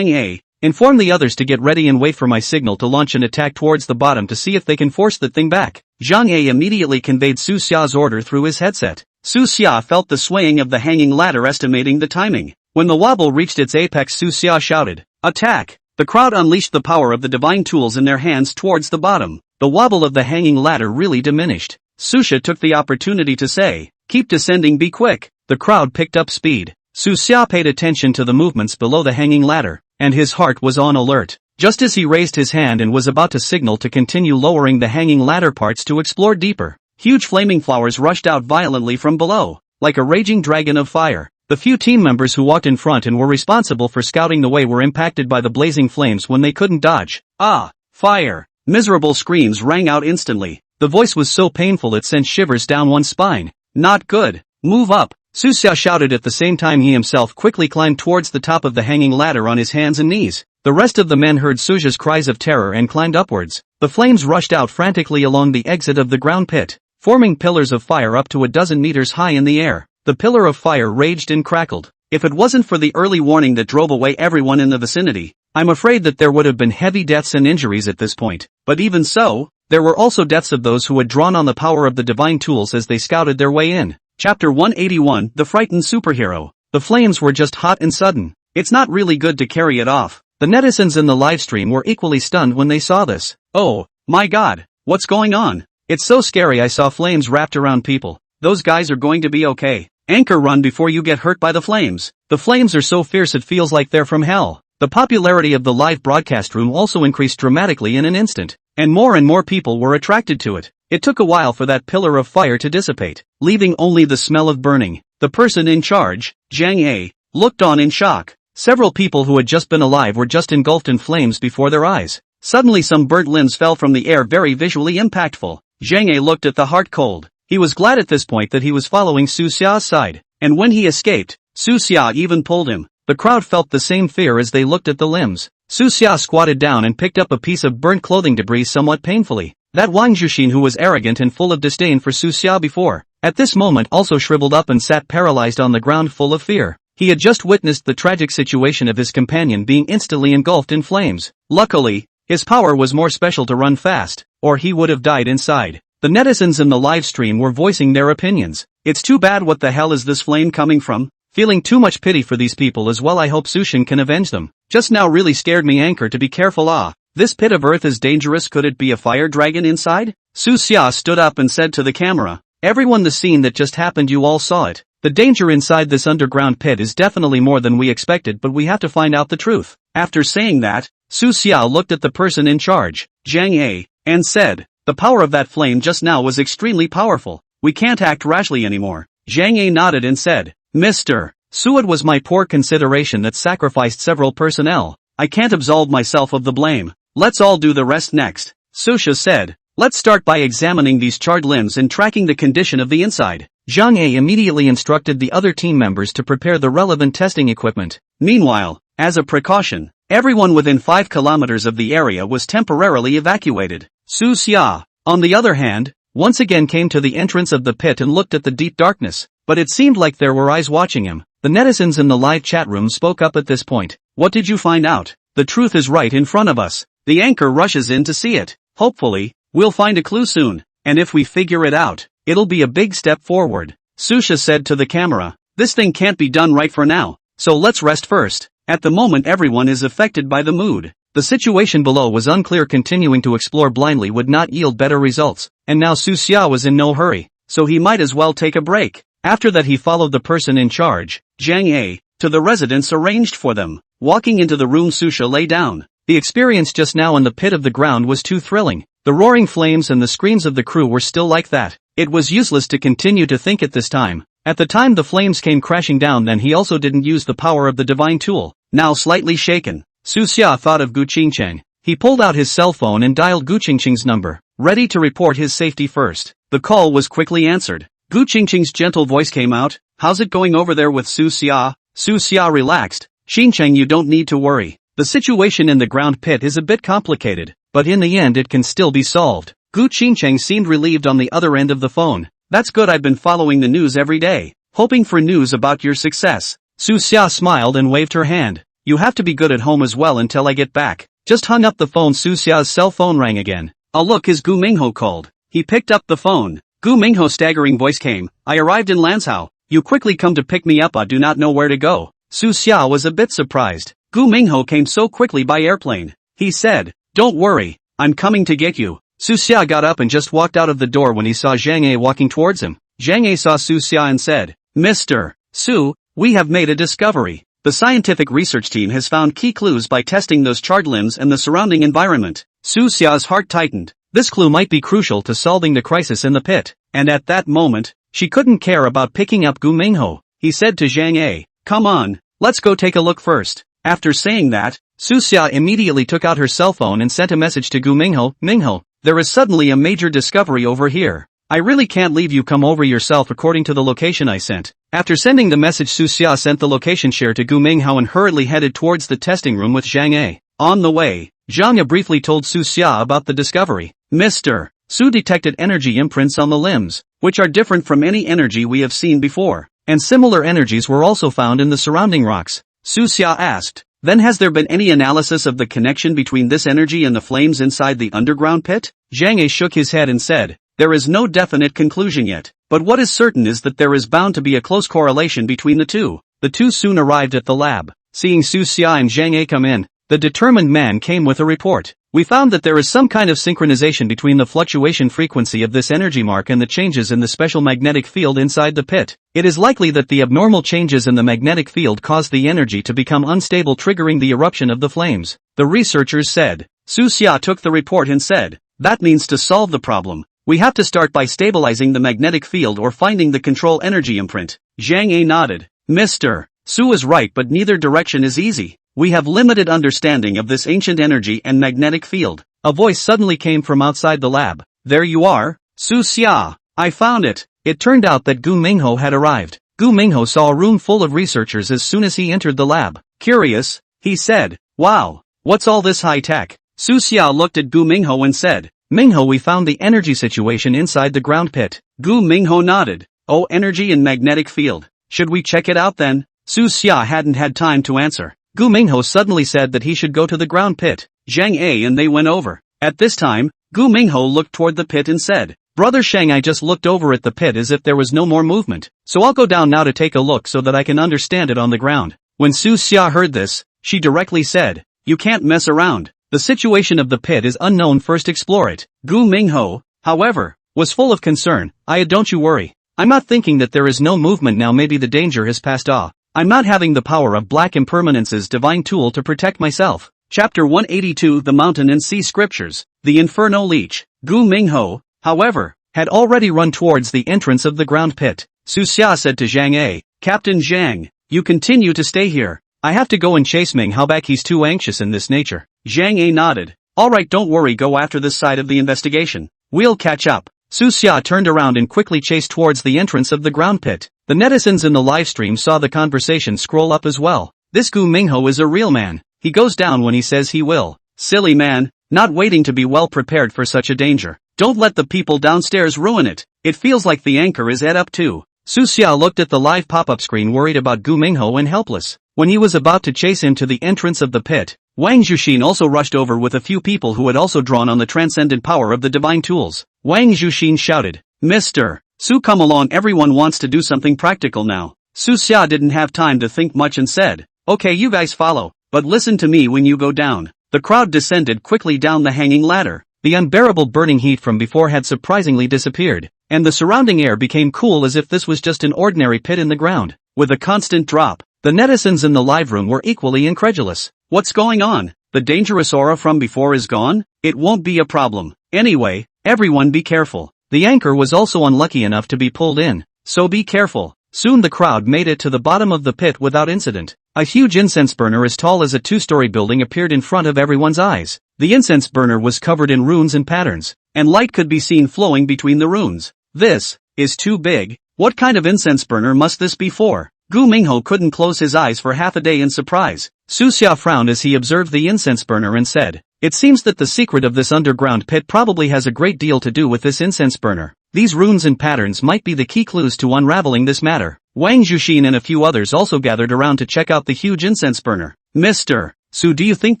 A, inform the others to get ready and wait for my signal to launch an attack towards the bottom to see if they can force the thing back. Zhang A immediately conveyed Su Xia's order through his headset. Su Xia felt the swaying of the hanging ladder, estimating the timing. When the wobble reached its apex, Su Xia shouted, "Attack!" The crowd unleashed the power of the divine tools in their hands towards the bottom. The wobble of the hanging ladder really diminished. Su Xia took the opportunity to say, "Keep descending, be quick." The crowd picked up speed. Su Xia paid attention to the movements below the hanging ladder, and his heart was on alert. Just as he raised his hand and was about to signal to continue lowering the hanging ladder parts to explore deeper, huge flaming flowers rushed out violently from below, like a raging dragon of fire. The few team members who walked in front and were responsible for scouting the way were impacted by the blazing flames when they couldn't dodge. "Ah, fire!" Miserable screams rang out instantly. The voice was so painful it sent shivers down one's spine. "Not good. Move up!" Su Xia shouted at the same time he himself quickly climbed towards the top of the hanging ladder on his hands and knees. The rest of the men heard Su Xia's cries of terror and climbed upwards. The flames rushed out frantically along the exit of the ground pit, forming pillars of fire up to a dozen meters high in the air. The pillar of fire raged and crackled. If it wasn't for the early warning that drove away everyone in the vicinity, I'm afraid that there would have been heavy deaths and injuries at this point. But even so, there were also deaths of those who had drawn on the power of the divine tools as they scouted their way in. Chapter 181, The Frightened Superhero. The flames were just hot and sudden. It's not really good to carry it off. The netizens in the livestream were equally stunned when they saw this. "Oh, my god, what's going on? It's so scary. I saw flames wrapped around people. Those guys are going to be okay. Anchor, run before you get hurt by the flames. The flames are so fierce it feels like they're from hell." The popularity of the live broadcast room also increased dramatically in an instant, and more people were attracted to it. It took a while for that pillar of fire to dissipate, leaving only the smell of burning. The person in charge, Zhang A, looked on in shock. Several people who had just been alive were just engulfed in flames before their eyes. Suddenly some burnt limbs fell from the air, very visually impactful. Zhang A looked at the heart cold. He was glad at this point that he was following Su Xia's side, and when he escaped, Su Xia even pulled him. The crowd felt the same fear as they looked at the limbs. Su Xia squatted down and picked up a piece of burnt clothing debris somewhat painfully. That Wang Zhuxin, who was arrogant and full of disdain for Su Xia before, at this moment also shriveled up and sat paralyzed on the ground full of fear. He had just witnessed the tragic situation of his companion being instantly engulfed in flames. Luckily, his power was more special to run fast, or he would have died inside. The netizens in the live stream were voicing their opinions. "It's too bad. What the hell is this flame coming from? Feeling too much pity for these people as well. I hope Sushin can avenge them. Just now really scared me. Anchor, to be careful. Ah, this pit of earth is dangerous. Could it be a fire dragon inside?" Su Xia stood up and said to the camera, "Everyone, the scene that just happened, you all saw it. The danger inside this underground pit is definitely more than we expected, but we have to find out the truth." After saying that, Su Xia looked at the person in charge, Zhang A, and said, "The power of that flame just now was extremely powerful. We can't act rashly anymore." Zhang A nodded and said, "Mr. Su, it was my poor consideration that sacrificed several personnel. I can't absolve myself of the blame. Let's all do the rest next." Su Xia said, "Let's start by examining these charred limbs and tracking the condition of the inside." Zhang A immediately instructed the other team members to prepare the relevant testing equipment. Meanwhile, as a precaution, everyone within 5 kilometers of the area was temporarily evacuated. Su Xia, on the other hand, once again came to the entrance of the pit and looked at the deep darkness, but it seemed like there were eyes watching him. The netizens in the live chat room spoke up at this point. "What did you find out? The truth is right in front of us. The anchor rushes in to see it. Hopefully, we'll find a clue soon, and if we figure it out, it'll be a big step forward." Su Xia said to the camera, "This thing can't be done right for now, so let's rest first. At the moment everyone is affected by the mood." The situation below was unclear. Continuing to explore blindly would not yield better results, and now Su Xia was in no hurry, so he might as well take a break. After that he followed the person in charge, Zhang A, to the residence arranged for them. Walking into the room, Su Xia lay down. The experience just now in the pit of the ground was too thrilling. The roaring flames and the screams of the crew were still like that. It was useless to continue to think at this time. At the time the flames came crashing down, then he also didn't use the power of the divine tool. Now slightly shaken, Su Xia thought of Gu Qingcheng. He pulled out his cell phone and dialed Gu Qingcheng's number, ready to report his safety first. The call was quickly answered. Gu Qingcheng's gentle voice came out. "How's it going over there with Su Xia?" Su Xia relaxed. "Qingcheng, you don't need to worry. The situation in the ground pit is a bit complicated, but in the end it can still be solved." Gu Qingcheng seemed relieved on the other end of the phone. "That's good, I've been following the news every day, hoping for news about your success." Su Xia smiled and waved her hand. "You have to be good at home as well until I get back." Just hung up the phone. Su Xia's cell phone rang again. "Oh look, is Gu Mingho called?" He picked up the phone. Gu Mingho's staggering voice came. "I arrived in Lanzhou. You quickly come to pick me up, I do not know where to go." Su Xia was a bit surprised. Gu Mingho came so quickly by airplane. He said, "Don't worry, I'm coming to get you." Su Xia got up and just walked out of the door when he saw Zhang Yi walking towards him. Zhang Yi saw Su Xia and said, "Mr. Su, we have made a discovery. The scientific research team has found key clues by testing those charred limbs and the surrounding environment." Su Xia's heart tightened. This clue might be crucial to solving the crisis in the pit. And at that moment, she couldn't care about picking up Gu Mingho. He said to Zhang Yi, "Come on, let's go take a look first." After saying that, Su Xia immediately took out her cell phone and sent a message to Gu Mingho. "Mingho, there is suddenly a major discovery over here. I really can't leave you come over yourself according to the location I sent." After sending the message, Su Xia sent the location share to Gu Mingho and hurriedly headed towards the testing room with Zhang Yi. On the way, Zhang Yi briefly told Su Xia about the discovery. "Mr. Su detected energy imprints on the limbs, which are different from any energy we have seen before, and similar energies were also found in the surrounding rocks." Su Xia asked, "Then has there been any analysis of the connection between this energy and the flames inside the underground pit?" Zhang Yi shook his head and said, "There is no definite conclusion yet, but what is certain is that there is bound to be a close correlation between the two." The two soon arrived at the lab. Seeing Su Xia and Zhang Yi come in, the determined man came with a report. "We found that there is some kind of synchronization between the fluctuation frequency of this energy mark and the changes in the special magnetic field inside the pit. It is likely that the abnormal changes in the magnetic field caused the energy to become unstable, triggering the eruption of the flames," the researchers said. Su Xia took the report and said, "That means to solve the problem, we have to start by stabilizing the magnetic field or finding the control energy imprint." Zhang Yi nodded. "Mr. Su is right, but neither direction is easy. We have limited understanding of this ancient energy and magnetic field." A voice suddenly came from outside the lab. "There you are, Su Xia. I found it." It turned out that Gu Mingho had arrived. Gu Mingho saw a room full of researchers as soon as he entered the lab. "Curious," he said. "Wow, what's all this high tech?" Su Xia looked at Gu Mingho and said, "Mingho, we found the energy situation inside the ground pit." Gu Mingho nodded. "Oh, energy and magnetic field. Should we check it out then?" Su Xia hadn't had time to answer. Gu Mingho suddenly said that he should go to the ground pit. Zhang Yi and they went over. At this time, Gu Mingho looked toward the pit and said, "Brother Shang, I just looked over at the pit as if there was no more movement, so I'll go down now to take a look so that I can understand it on the ground." When Su Xia heard this, she directly said, "You can't mess around. The situation of the pit is unknown, first explore it." Gu Mingho, however, was full of concern. Don't you worry. I'm not thinking that there is no movement now, maybe the danger has passed off. I'm not having the power of Black Impermanence's divine tool to protect myself." Chapter 182, The Mountain and Sea Scriptures. The Inferno Leech. Gu Mingho, however, had already run towards the entrance of the ground pit. Su Xia said to Zhang Yi, "Captain Zhang, you continue to stay here. I have to go and chase Minghao back, he's too anxious in this nature." Zhang Yi nodded. "Alright, don't worry, go after this side of the investigation. We'll catch up." Su Xia turned around and quickly chased towards the entrance of the ground pit. The netizens in the livestream saw the conversation scroll up as well. "This Gu Mingho is a real man. He goes down when he says he will. Silly man, not waiting to be well prepared for such a danger. Don't let the people downstairs ruin it. It feels like the anchor is ed up too." Su Xia looked at the live pop-up screen, worried about Gu Mingho and helpless. When he was about to chase him to the entrance of the pit, Wang Zhuxin also rushed over with a few people who had also drawn on the transcendent power of the divine tools. Wang Zhuxin shouted, "Mr. Su, come along, everyone wants to do something practical now." Su Xia didn't have time to think much and said, "Okay, you guys follow, but listen to me when you go down." The crowd descended quickly down the hanging ladder. The unbearable burning heat from before had surprisingly disappeared, and the surrounding air became cool as if this was just an ordinary pit in the ground. With a constant drop, the netizens in the live room were equally incredulous. "What's going on? The dangerous aura from before is gone? It won't be a problem. Anyway, everyone be careful. The anchor was also unlucky enough to be pulled in, so be careful." Soon the crowd made it to the bottom of the pit without incident. A huge incense burner as tall as a two-story building appeared in front of everyone's eyes. The incense burner was covered in runes and patterns, and light could be seen flowing between the runes. This is too big. What kind of incense burner must this be for? Gu Mingho couldn't close his eyes for half a day in surprise. Su Xia frowned as he observed the incense burner and said, "It seems that the secret of this underground pit probably has a great deal to do with this incense burner. These runes and patterns might be the key clues to unraveling this matter." Wang Zhuxin and a few others also gathered around to check out the huge incense burner. "Mr. Su, do you think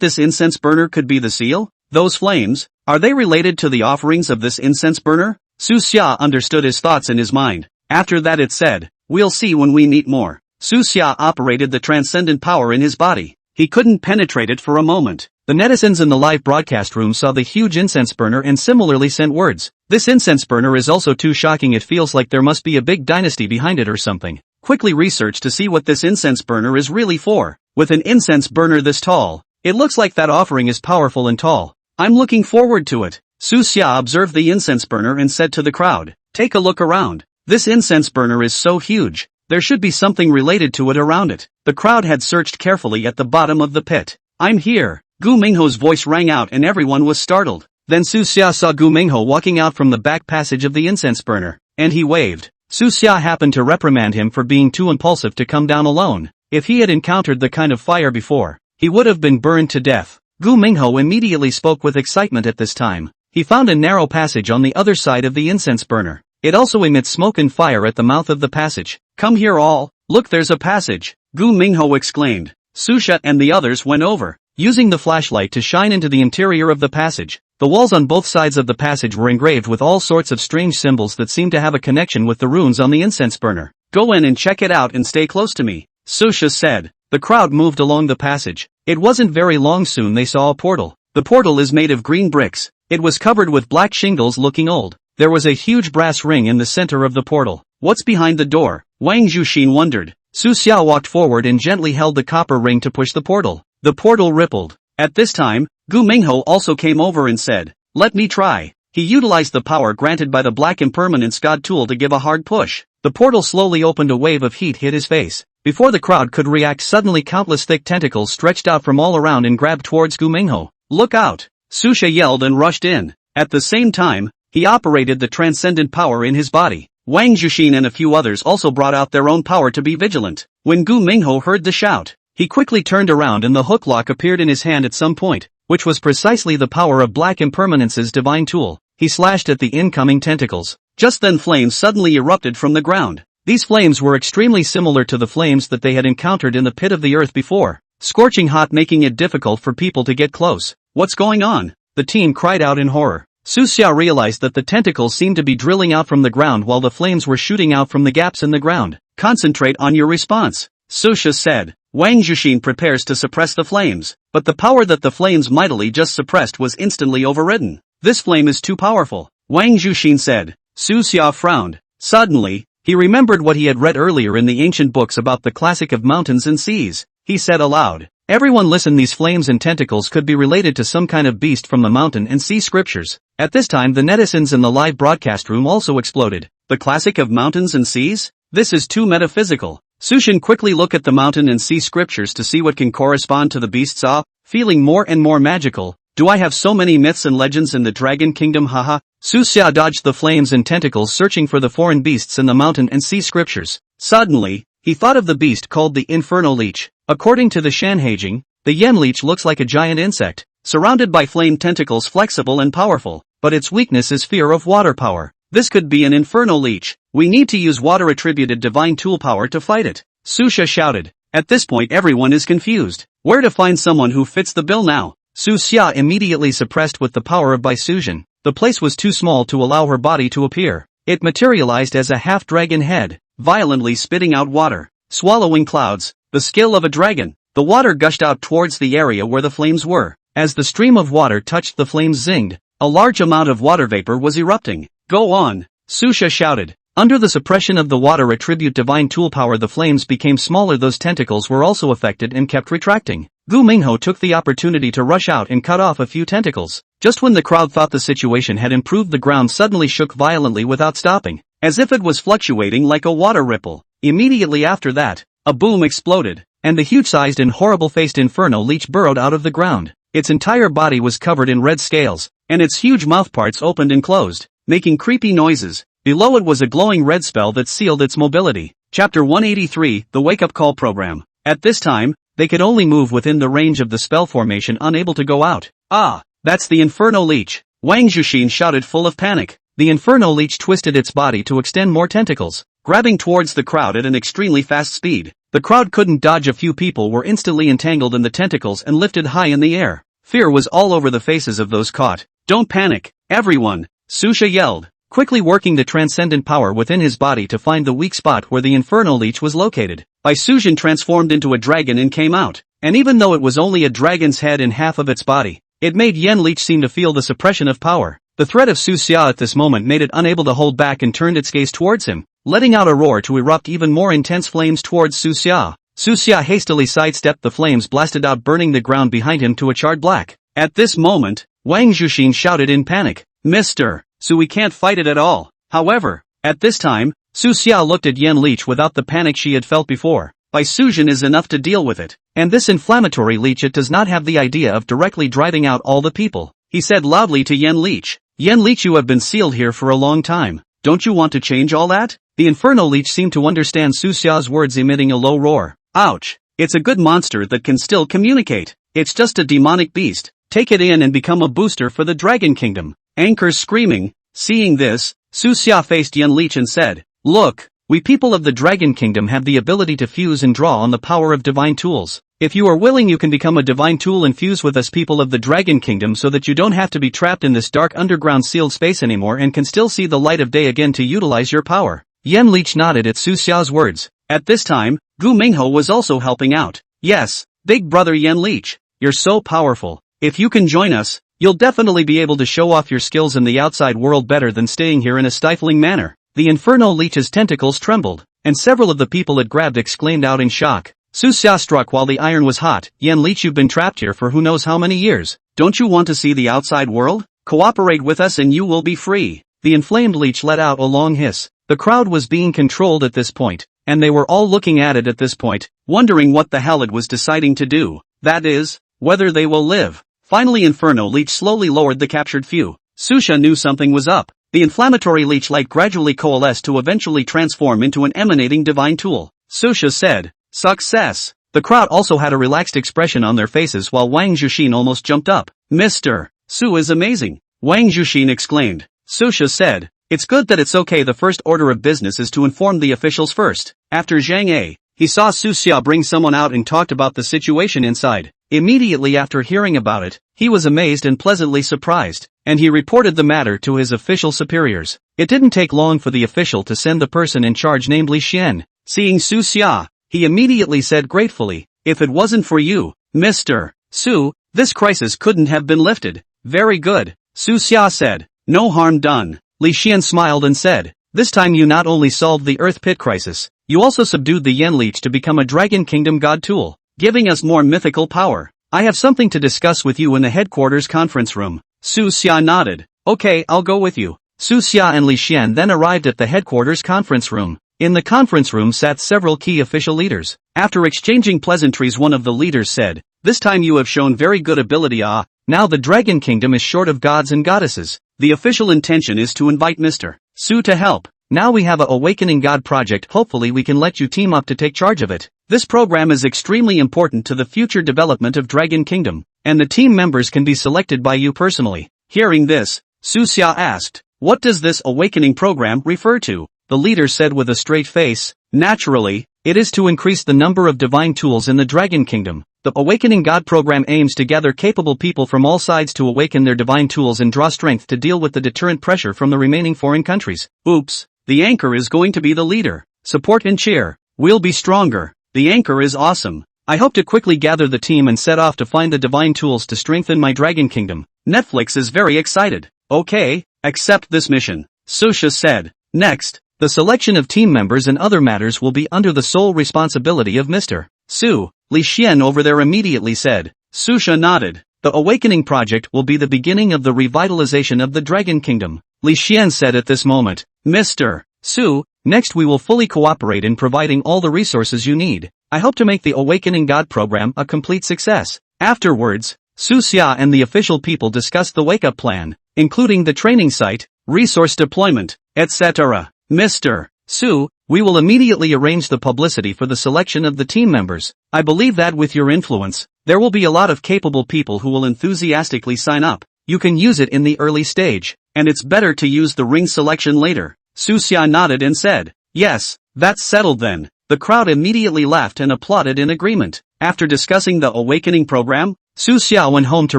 this incense burner could be the seal? Those flames, are they related to the offerings of this incense burner?" Su Xia understood his thoughts in his mind. After that it said, "We'll see when we meet more." Su Xia operated the transcendent power in his body. He couldn't penetrate it for a moment. The netizens in the live broadcast room saw the huge incense burner and similarly sent words. "This incense burner is also too shocking, it feels like there must be a big dynasty behind it or something. Quickly research to see what this incense burner is really for. With an incense burner this tall, it looks like that offering is powerful and tall. I'm looking forward to it." Su Xia observed the incense burner and said to the crowd, "Take a look around. This incense burner is so huge. There should be something related to it around it." The crowd had searched carefully at the bottom of the pit. "I'm here." Gu Mingho's voice rang out and everyone was startled. Then Su Xia saw Gu Mingho walking out from the back passage of the incense burner, and he waved. Su Xia happened to reprimand him for being too impulsive to come down alone. If he had encountered the kind of fire before, he would have been burned to death. Gu Mingho immediately spoke with excitement at this time. He found a narrow passage on the other side of the incense burner. It also emits smoke and fire at the mouth of the passage. "Come here all, look, there's a passage," Gu Mingho exclaimed. Su Xia and the others went over, using the flashlight to shine into the interior of the passage. The walls on both sides of the passage were engraved with all sorts of strange symbols that seemed to have a connection with the runes on the incense burner. "Go in and check it out and stay close to me," Su Xia said. The crowd moved along the passage. It wasn't very long, soon they saw a portal. The portal is made of green bricks. It was covered with black shingles looking old. There was a huge brass ring in the center of the portal. "What's behind the door?" Wang Zhuxin wondered. Su Xia walked forward and gently held the copper ring to push the portal. The portal rippled. At this time, Gu Mingho also came over and said, "Let me try." He utilized the power granted by the Black Impermanence God tool to give a hard push. The portal slowly opened, a wave of heat hit his face. Before the crowd could react, suddenly countless thick tentacles stretched out from all around and grabbed towards Gu Mingho. "Look out!" Su Xia yelled and rushed in. At the same time, he operated the transcendent power in his body. Wang Zhuxin and a few others also brought out their own power to be vigilant. When Gu Mingho heard the shout, he quickly turned around and the hook lock appeared in his hand at some point, which was precisely the power of Black Impermanence's divine tool. He slashed at the incoming tentacles. Just then flames suddenly erupted from the ground. These flames were extremely similar to the flames that they had encountered in the pit of the earth before, scorching hot, making it difficult for people to get close. "What's going on?" the team cried out in horror. Su Xia realized that the tentacles seemed to be drilling out from the ground while the flames were shooting out from the gaps in the ground. "Concentrate on your response," Su Xia said. Wang Zhuxin prepares to suppress the flames, but the power that the flames mightily just suppressed was instantly overridden. "This flame is too powerful," Wang Zhuxin said. Su Xia frowned. Suddenly, he remembered what he had read earlier in the ancient books about the classic of mountains and seas. He said aloud, "Everyone listen, these flames and tentacles could be related to some kind of beast from the mountain and sea scriptures." At this time the netizens in the live broadcast room also exploded. "The classic of mountains and seas? This is too metaphysical." Sushin quickly looked at the mountain and sea scriptures to see what can correspond to the beasts. Feeling more and more magical. "Do I have so many myths and legends in the Dragon Kingdom, haha?" Su Xia dodged the flames and tentacles, searching for the foreign beasts in the mountain and sea scriptures. Suddenly, he thought of the beast called the Inferno Leech. According to the Shanhaijing, the Yen Leech looks like a giant insect, surrounded by flame tentacles, flexible and powerful, but its weakness is fear of water power. This could be an Inferno Leech. We need to use water-attributed divine tool power to fight it, Su Xia shouted. At this point everyone is confused. Where to find someone who fits the bill now? Su Xia immediately suppressed with the power of Baisuzhen. The place was too small to allow her body to appear. It materialized as a half-dragon head, violently spitting out water, swallowing clouds, the skill of a dragon. The water gushed out towards the area where the flames were. As the stream of water touched the flames, zinged. A large amount of water vapor was erupting. "Go on," Su Xia shouted. Under the suppression of the water attribute divine tool power, the flames became smaller. Those tentacles were also affected and kept retracting. Gu Mingho took the opportunity to rush out and cut off a few tentacles. Just when the crowd thought the situation had improved, the ground suddenly shook violently without stopping, as if it was fluctuating like a water ripple. Immediately after that, a boom exploded, and the huge-sized and horrible-faced inferno leech burrowed out of the ground. Its entire body was covered in red scales, and its huge mouthparts opened and closed, making creepy noises. Below it was a glowing red spell that sealed its mobility. Chapter 183, The Wake-Up Call Program. At this time, they could only move within the range of the spell formation, unable to go out. Ah, that's the Inferno Leech! Wang Zhuxin shouted, full of panic. The Inferno Leech twisted its body to extend more tentacles, grabbing towards the crowd at an extremely fast speed. The crowd couldn't dodge. A few people were instantly entangled in the tentacles and lifted high in the air. Fear was all over the faces of those caught. Don't panic, everyone! Susha yelled, quickly working the transcendent power within his body to find the weak spot where the Inferno Leech was located. Sujin transformed into a dragon and came out, and even though it was only a dragon's head and half of its body, it made Yen Leech seem to feel the suppression of power. The threat of Su Xia at this moment made it unable to hold back and turned its gaze towards him, letting out a roar to erupt even more intense flames towards Su Xia. Su Xia hastily sidestepped the flames, blasted out, burning the ground behind him to a charred black. At this moment, Wang Zhuxin shouted in panic, Mr. Su, we can't fight it at all. However, at this time, Su Xia looked at Yen Leech without the panic she had felt before. Sujin is enough to deal with it, and this inflammatory leech, it does not have the idea of directly driving out all the people. He said loudly to Yen Leech, Yen Leech, you have been sealed here for a long time. Don't you want to change all that? The Inferno Leech seemed to understand Su Xia's words, emitting a low roar. Ouch! It's a good monster that can still communicate. It's just a demonic beast. Take it in and become a booster for the Dragon Kingdom. Anchors screaming. Seeing this, Su Xia faced Yen Leech and said, Look, we people of the Dragon Kingdom have the ability to fuse and draw on the power of divine tools. If you are willing, you can become a divine tool and fuse with us people of the Dragon Kingdom, so that you don't have to be trapped in this dark underground sealed space anymore and can still see the light of day again to utilize your power. Yen Leech nodded at Su Xia's words. At this time, Gu Mingho was also helping out. Yes, big brother Yen Leech, you're so powerful. If you can join us, you'll definitely be able to show off your skills in the outside world better than staying here in a stifling manner. The Inferno Leech's tentacles trembled, and several of the people it grabbed exclaimed out in shock. Su Xia struck while the iron was hot. Yen Leech, you've been trapped here for who knows how many years. Don't you want to see the outside world? Cooperate with us and you will be free. The inflamed leech let out a long hiss. The crowd was being controlled at this point, and they were all looking at it at this point, wondering what the hell it was deciding to do. That is, whether they will live. Finally, Inferno Leech slowly lowered the captured few. Susha knew something was up. The inflammatory leech light gradually coalesced to eventually transform into an emanating divine tool. Susha said, Success! The crowd also had a relaxed expression on their faces while Wang Zhuxin almost jumped up. Mr. Su is amazing! Wang Zhuxin exclaimed. Susha said, It's good that it's okay. The first order of business is to inform the officials first. After Zhang A, he saw Su Xia bring someone out and talked about the situation inside. Immediately after hearing about it, he was amazed and pleasantly surprised, and he reported the matter to his official superiors. It didn't take long for the official to send the person in charge named Li Xian. Seeing Su Xia, he immediately said gratefully, If it wasn't for you, Mr. Su, this crisis couldn't have been lifted. Very good, Su Xia said. No harm done. Li Xian smiled and said, This time you not only solved the Earth Pit crisis, you also subdued the Yen Leech to become a Dragon Kingdom god tool, giving us more mythical power. I have something to discuss with you in the headquarters conference room. Su Xia nodded. Okay, I'll go with you. Su Xia and Li Xian then arrived at the headquarters conference room. In the conference room sat several key official leaders. After exchanging pleasantries, one of the leaders said, This time you have shown very good ability. Now the Dragon Kingdom is short of gods and goddesses. The official intention is to invite Mr. Su to help. Now we have a Awakening God project. Hopefully we can let you team up to take charge of it. This program is extremely important to the future development of Dragon Kingdom, and the team members can be selected by you personally. Hearing this, Su Xia asked, What does this Awakening program refer to? The leader said with a straight face, Naturally, it is to increase the number of divine tools in the Dragon Kingdom. The Awakening God program aims to gather capable people from all sides to awaken their divine tools and draw strength to deal with the deterrent pressure from the remaining foreign countries. Oops, the anchor is going to be the leader. Support and cheer. We'll be stronger. The anchor is awesome. I hope to quickly gather the team and set off to find the divine tools to strengthen my Dragon Kingdom. Netflix is very excited. Okay, accept this mission, Susha said. Next, the selection of team members and other matters will be under the sole responsibility of Mr. Su. Li Xian over there immediately said. Susha nodded. The Awakening project will be the beginning of the revitalization of the Dragon Kingdom. Li Xian said at this moment. Mr. Su, Next we will fully cooperate in providing all the resources you need. I hope to make the Awakening God program a complete success. Afterwards, Su Xia and the official people discussed the wake-up plan, including the training site, resource deployment, etc. Mr. Su, we will immediately arrange the publicity for the selection of the team members. I believe that with your influence, there will be a lot of capable people who will enthusiastically sign up. You can use it in the early stage, and it's better to use the ring selection later. Su Xia nodded and said, yes, that's settled then. The crowd immediately laughed and applauded in agreement. After discussing the Awakening program, Su Xia went home to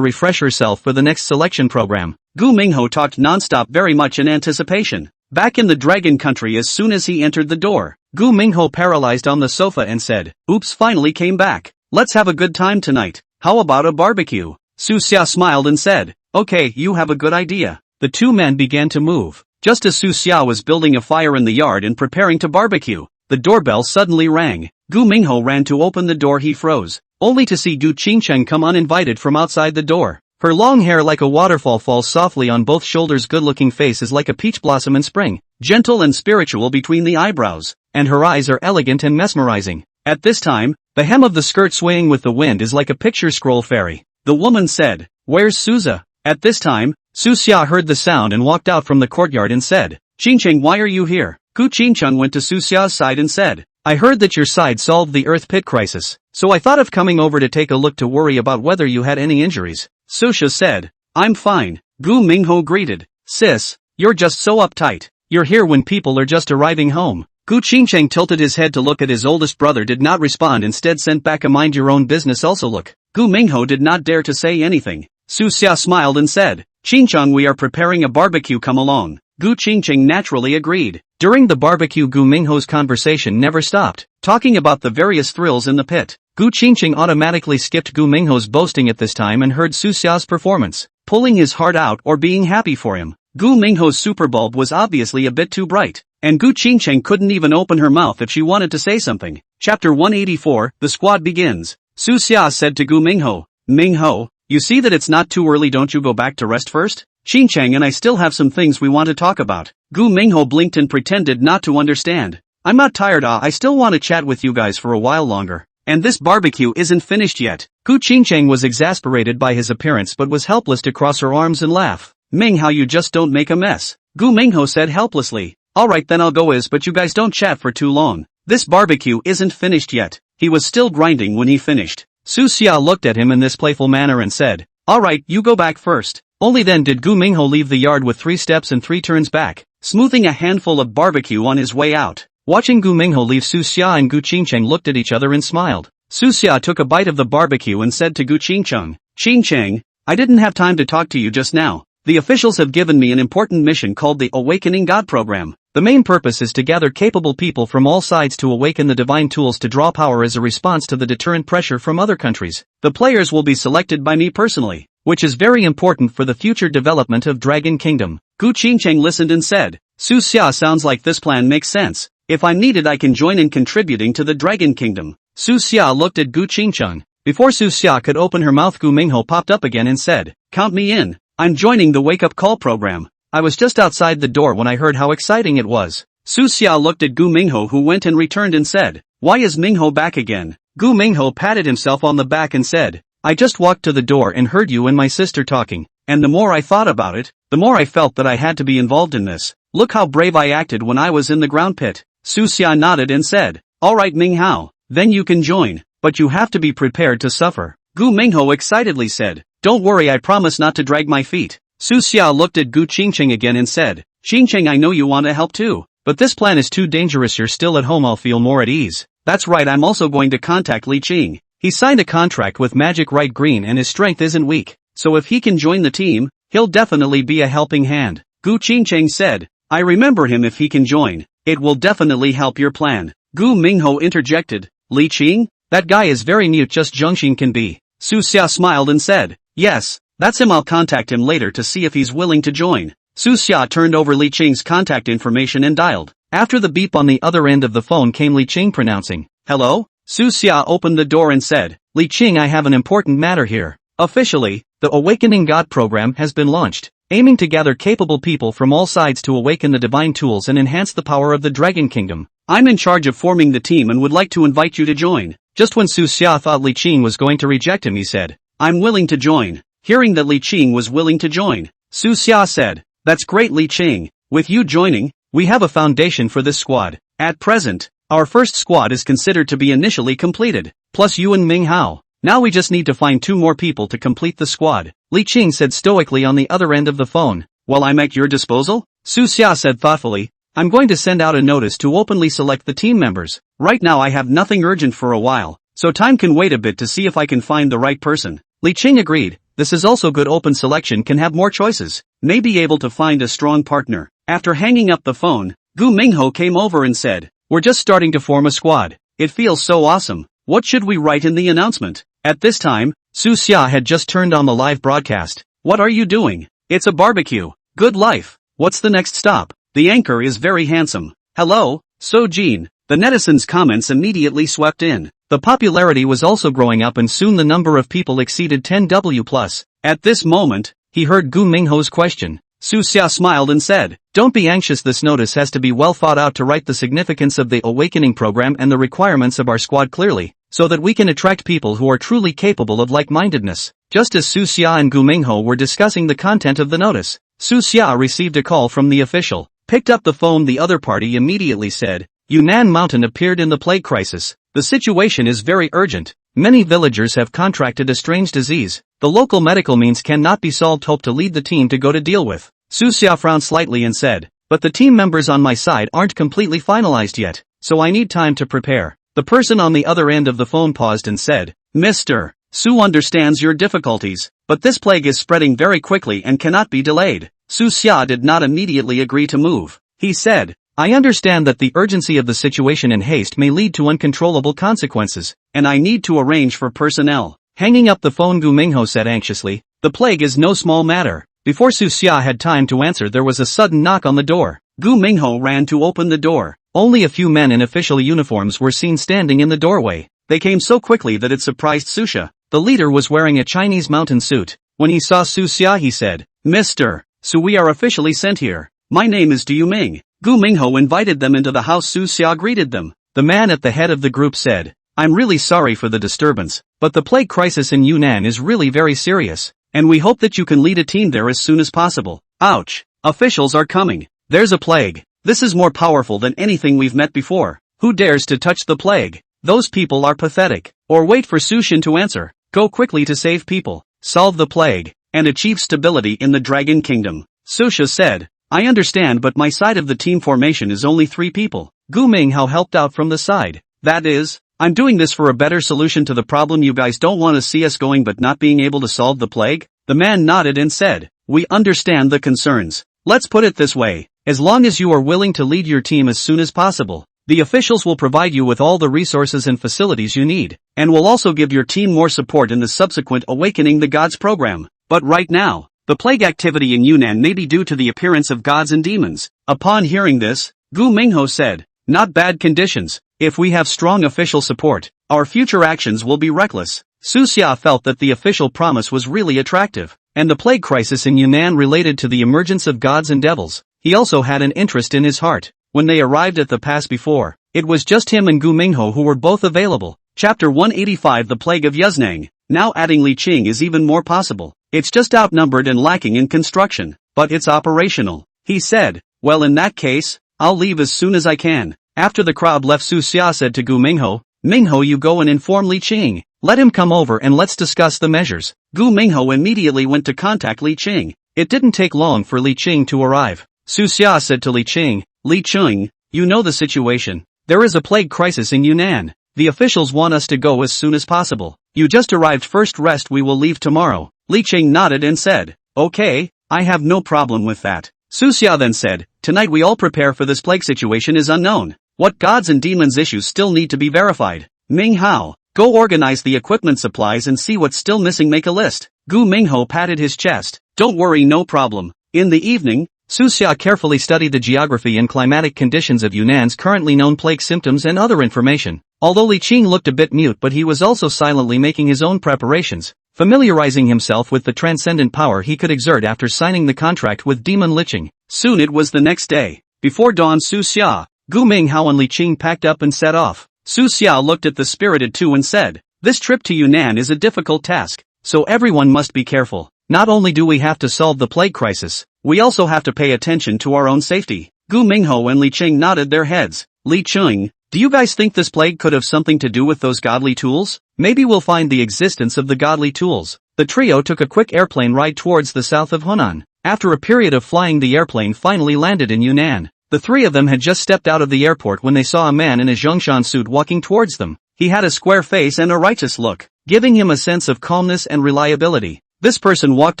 refresh herself for the next selection program. Gu Mingho talked non-stop very much in anticipation. Back in the Dragon Country, as soon as he entered the door, Gu Mingho paralyzed on the sofa and said, oops, finally came back. Let's have a good time tonight. How about a barbecue? Su Xia smiled and said, okay, you have a good idea. The two men began to move. Just as Su Xia was building a fire in the yard and preparing to barbecue, the doorbell suddenly rang. Gu Mingho ran to open the door. He froze, only to see Gu Qingcheng come uninvited from outside the door. Her long hair like a waterfall falls softly on both shoulders. Good-looking face is like a peach blossom in spring, gentle and spiritual between the eyebrows, and her eyes are elegant and mesmerizing. At this time, the hem of the skirt swaying with the wind is like a picture scroll fairy. The woman said, where's Suza? At this time, Su Xia heard the sound and walked out from the courtyard and said, Qingcheng, why are you here? Gu Qingcheng went to Su Xia's side and said, I heard that your side solved the Earth Pit crisis, so I thought of coming over to take a look to worry about whether you had any injuries. Su Xia said, I'm fine. Gu Mingho greeted, sis, you're just so uptight. You're here when people are just arriving home. Gu Qingcheng tilted his head to look at his oldest brother, did not respond, instead sent back a mind your own business also look. Gu Mingho did not dare to say anything. Su Xia smiled and said, Qingcheng, we are preparing a barbecue, come along. Gu Qingcheng naturally agreed. During the barbecue, Gu Mingho's conversation never stopped, talking about the various thrills in the pit. Gu Qingcheng automatically skipped Gu Mingho's boasting at this time and heard Su Xia's performance, pulling his heart out or being happy for him. Gu Mingho's super bulb was obviously a bit too bright, and Gu Qingcheng couldn't even open her mouth if she wanted to say something. Chapter 184, The Squad Begins. Su Xia said to Gu Mingho, Mingho, you see that it's not too early, don't you go back to rest first? Qingcheng and I still have some things we want to talk about. Gu Mingho blinked and pretended not to understand. I'm not tired, I still want to chat with you guys for a while longer. And this barbecue isn't finished yet. Gu Qingcheng was exasperated by his appearance but was helpless to cross her arms and laugh. Ming, how you just don't make a mess. Gu Mingho said helplessly. Alright then, I'll go but you guys don't chat for too long. This barbecue isn't finished yet. He was still grinding when he finished. Su Xia looked at him in this playful manner and said, alright, you go back first. Only then did Gu Mingho leave the yard with 3 steps and 3 turns back, smoothing a handful of barbecue on his way out. Watching Gu Mingho leave, Su Xia and Gu Qingcheng looked at each other and smiled. Su Xia took a bite of the barbecue and said to Gu Qingcheng, Qingcheng, I didn't have time to talk to you just now. The officials have given me an important mission called the Awakening God program. The main purpose is to gather capable people from all sides to awaken the divine tools to draw power as a response to the deterrent pressure from other countries. The players will be selected by me personally, which is very important for the future development of Dragon Kingdom. Gu Qingcheng listened and said, Su Xia, sounds like this plan makes sense. If I'm needed, I can join in contributing to the Dragon Kingdom. Su Xia looked at Gu Qingcheng. Before Su Xia could open her mouth, Gu Mingho popped up again and said, count me in. I'm joining the wake-up call program. I was just outside the door when I heard how exciting it was. Su Xia looked at Gu Mingho, who went and returned and said, why is Mingho back again? Gu Mingho patted himself on the back and said, I just walked to the door and heard you and my sister talking, and the more I thought about it, the more I felt that I had to be involved in this. Look how brave I acted when I was in the ground pit. Su Xia nodded and said, alright Ming Hao, then you can join, but you have to be prepared to suffer. Gu Mingho excitedly said, don't worry, I promise not to drag my feet. Su Xia looked at Gu Qingcheng again and said, Qingcheng, I know you want to help too, but this plan is too dangerous. You're still at home, I'll feel more at ease. That's right, I'm also going to contact Li Qing. He signed a contract with Magic Right Green and his strength isn't weak, so if he can join the team, he'll definitely be a helping hand. Gu Qingcheng said, I remember him. If he can join, it will definitely help your plan. Gu Mingho interjected, Li Qing? That guy is very mute, just Zhengxin can be. Su Xia smiled and said, yes, that's him. I'll contact him later to see if he's willing to join. Su Xia turned over Li Qing's contact information and dialed. After the beep on the other end of the phone came Li Qing pronouncing, hello? Su Xia opened the door and said, Li Qing, I have an important matter here. Officially, the Awakening God program has been launched, aiming to gather capable people from all sides to awaken the divine tools and enhance the power of the Dragon Kingdom. I'm in charge of forming the team and would like to invite you to join. Just when Su Xia thought Li Qing was going to reject him, he said, I'm willing to join. Hearing that Li Qing was willing to join, Su Xia said, that's great, Li Qing. With you joining, we have a foundation for this squad. At present, our first squad is considered to be initially completed, plus you and Ming Hao. Now we just need to find 2 more people to complete the squad, Li Qing said stoically on the other end of the phone. Well, I'm at your disposal? Su Xia said thoughtfully, I'm going to send out a notice to openly select the team members. Right now I have nothing urgent for a while, so time can wait a bit to see if I can find the right person. Li Qing agreed, this is also good, open selection can have more choices, may be able to find a strong partner. After hanging up the phone, Gu Mingho came over and said, we're just starting to form a squad. It feels so awesome. What should we write in the announcement? At this time, Su Xia had just turned on the live broadcast. What are you doing? It's a barbecue. Good life. What's the next stop? The anchor is very handsome. Hello, So Jin. The netizens' comments immediately swept in. The popularity was also growing up and soon the number of people exceeded 10,000+. At this moment, he heard Gu Mingho's question. Su Xia smiled and said, don't be anxious, this notice has to be well thought out to write the significance of the Awakening program and the requirements of our squad clearly, so that we can attract people who are truly capable of like-mindedness. Just as Su Xia and Gu Mingho were discussing the content of the notice, Su Xia received a call from the official. Picked up the phone, the other party immediately said, Yunnan Mountain appeared in the plague crisis. The situation is very urgent. Many villagers have contracted a strange disease. The local medical means cannot be solved. Hope to lead the team to go to deal with. Su Xia frowned slightly and said, but the team members on my side aren't completely finalized yet, so I need time to prepare. The person on the other end of the phone paused and said, Mr. Su understands your difficulties, but this plague is spreading very quickly and cannot be delayed. Su Xia did not immediately agree to move. He said, I understand that the urgency of the situation and haste may lead to uncontrollable consequences, and I need to arrange for personnel. Hanging up the phone, Gu Mingho said anxiously, the plague is no small matter. Before Su Xia had time to answer, there was a sudden knock on the door. Gu Mingho ran to open the door. Only a few men in official uniforms were seen standing in the doorway. They came so quickly that it surprised Su Xia. The leader was wearing a Chinese mountain suit. When he saw Su Xia, he said, Mr. Su, we are officially sent here. My name is Du Ming. Gu Mingho invited them into the house. Su Xia greeted them. The man at the head of the group said, I'm really sorry for the disturbance, but the plague crisis in Yunnan is really very serious, and we hope that you can lead a team there as soon as possible. Ouch. Officials are coming. There's a plague. This is more powerful than anything we've met before. Who dares to touch the plague? Those people are pathetic. Or wait for Su Xin to answer. Go quickly to save people, solve the plague, and achieve stability in the Dragon Kingdom. Su Xia said, I understand, but my side of the team formation is only 3 people. Gu Minghao helped out from the side. That is, I'm doing this for a better solution to the problem. You guys don't want to see us going but not being able to solve the plague? The man nodded and said, we understand the concerns. Let's put it this way, as long as you are willing to lead your team as soon as possible, the officials will provide you with all the resources and facilities you need, and will also give your team more support in the subsequent Awakening the Gods program. But right now, the plague activity in Yunnan may be due to the appearance of gods and demons. Upon hearing this, Gu Mingho said, not bad conditions. If we have strong official support, our future actions will be reckless. Su Xia felt that the official promise was really attractive, and the plague crisis in Yunnan related to the emergence of gods and devils. He also had an interest in his heart. When they arrived at the pass before, it was just him and Gu Mingho who were both available. Chapter 185, The Plague of Yuznang. Now adding Li Qing is even more possible. It's just outnumbered and lacking in construction, but it's operational. He said, well, in that case, I'll leave as soon as I can. After the crowd left, Su Xia said to Gu Mingho, Mingho, you go and inform Li Qing. Let him come over and let's discuss the measures. Gu Mingho immediately went to contact Li Qing. It didn't take long for Li Qing to arrive. Su Xia said to Li Qing, you know the situation. There is a plague crisis in Yunnan. The officials want us to go as soon as possible. You just arrived, first rest, we will leave tomorrow. Li Qing nodded and said, okay, I have no problem with that. Su Xia then said, tonight we all prepare for this plague situation is unknown. What gods and demons issues still need to be verified. Ming Hao, go organize the equipment supplies and see what's still missing, make a list. Gu Mingho patted his chest. Don't worry, no problem. In the evening, Su Xia carefully studied the geography and climatic conditions of Yunnan's currently known plague symptoms and other information. Although Li Qing looked a bit mute, but he was also silently making his own preparations. familiarizing himself with the transcendent power he could exert after signing the contract with Demon Licheng. Soon it was the next day. Before dawn, Su Xia, Gu Minghao and Li Qing packed up and set off. Su Xia looked at the spirited two and said, "This trip to Yunnan is a difficult task, so everyone must be careful. Not only do we have to solve the plague crisis, we also have to pay attention to our own safety." Gu Minghao and Li Qing nodded their heads. Li Qing, do you guys think this plague could have something to do with those godly tools? Maybe we'll find the existence of the godly tools. The trio took a quick airplane ride towards the south of Hunan. After a period of flying, the airplane finally landed in Yunnan. The three of them had just stepped out of the airport when they saw a man in a Zhongshan suit walking towards them. He had a square face and a righteous look, giving him a sense of calmness and reliability. This person walked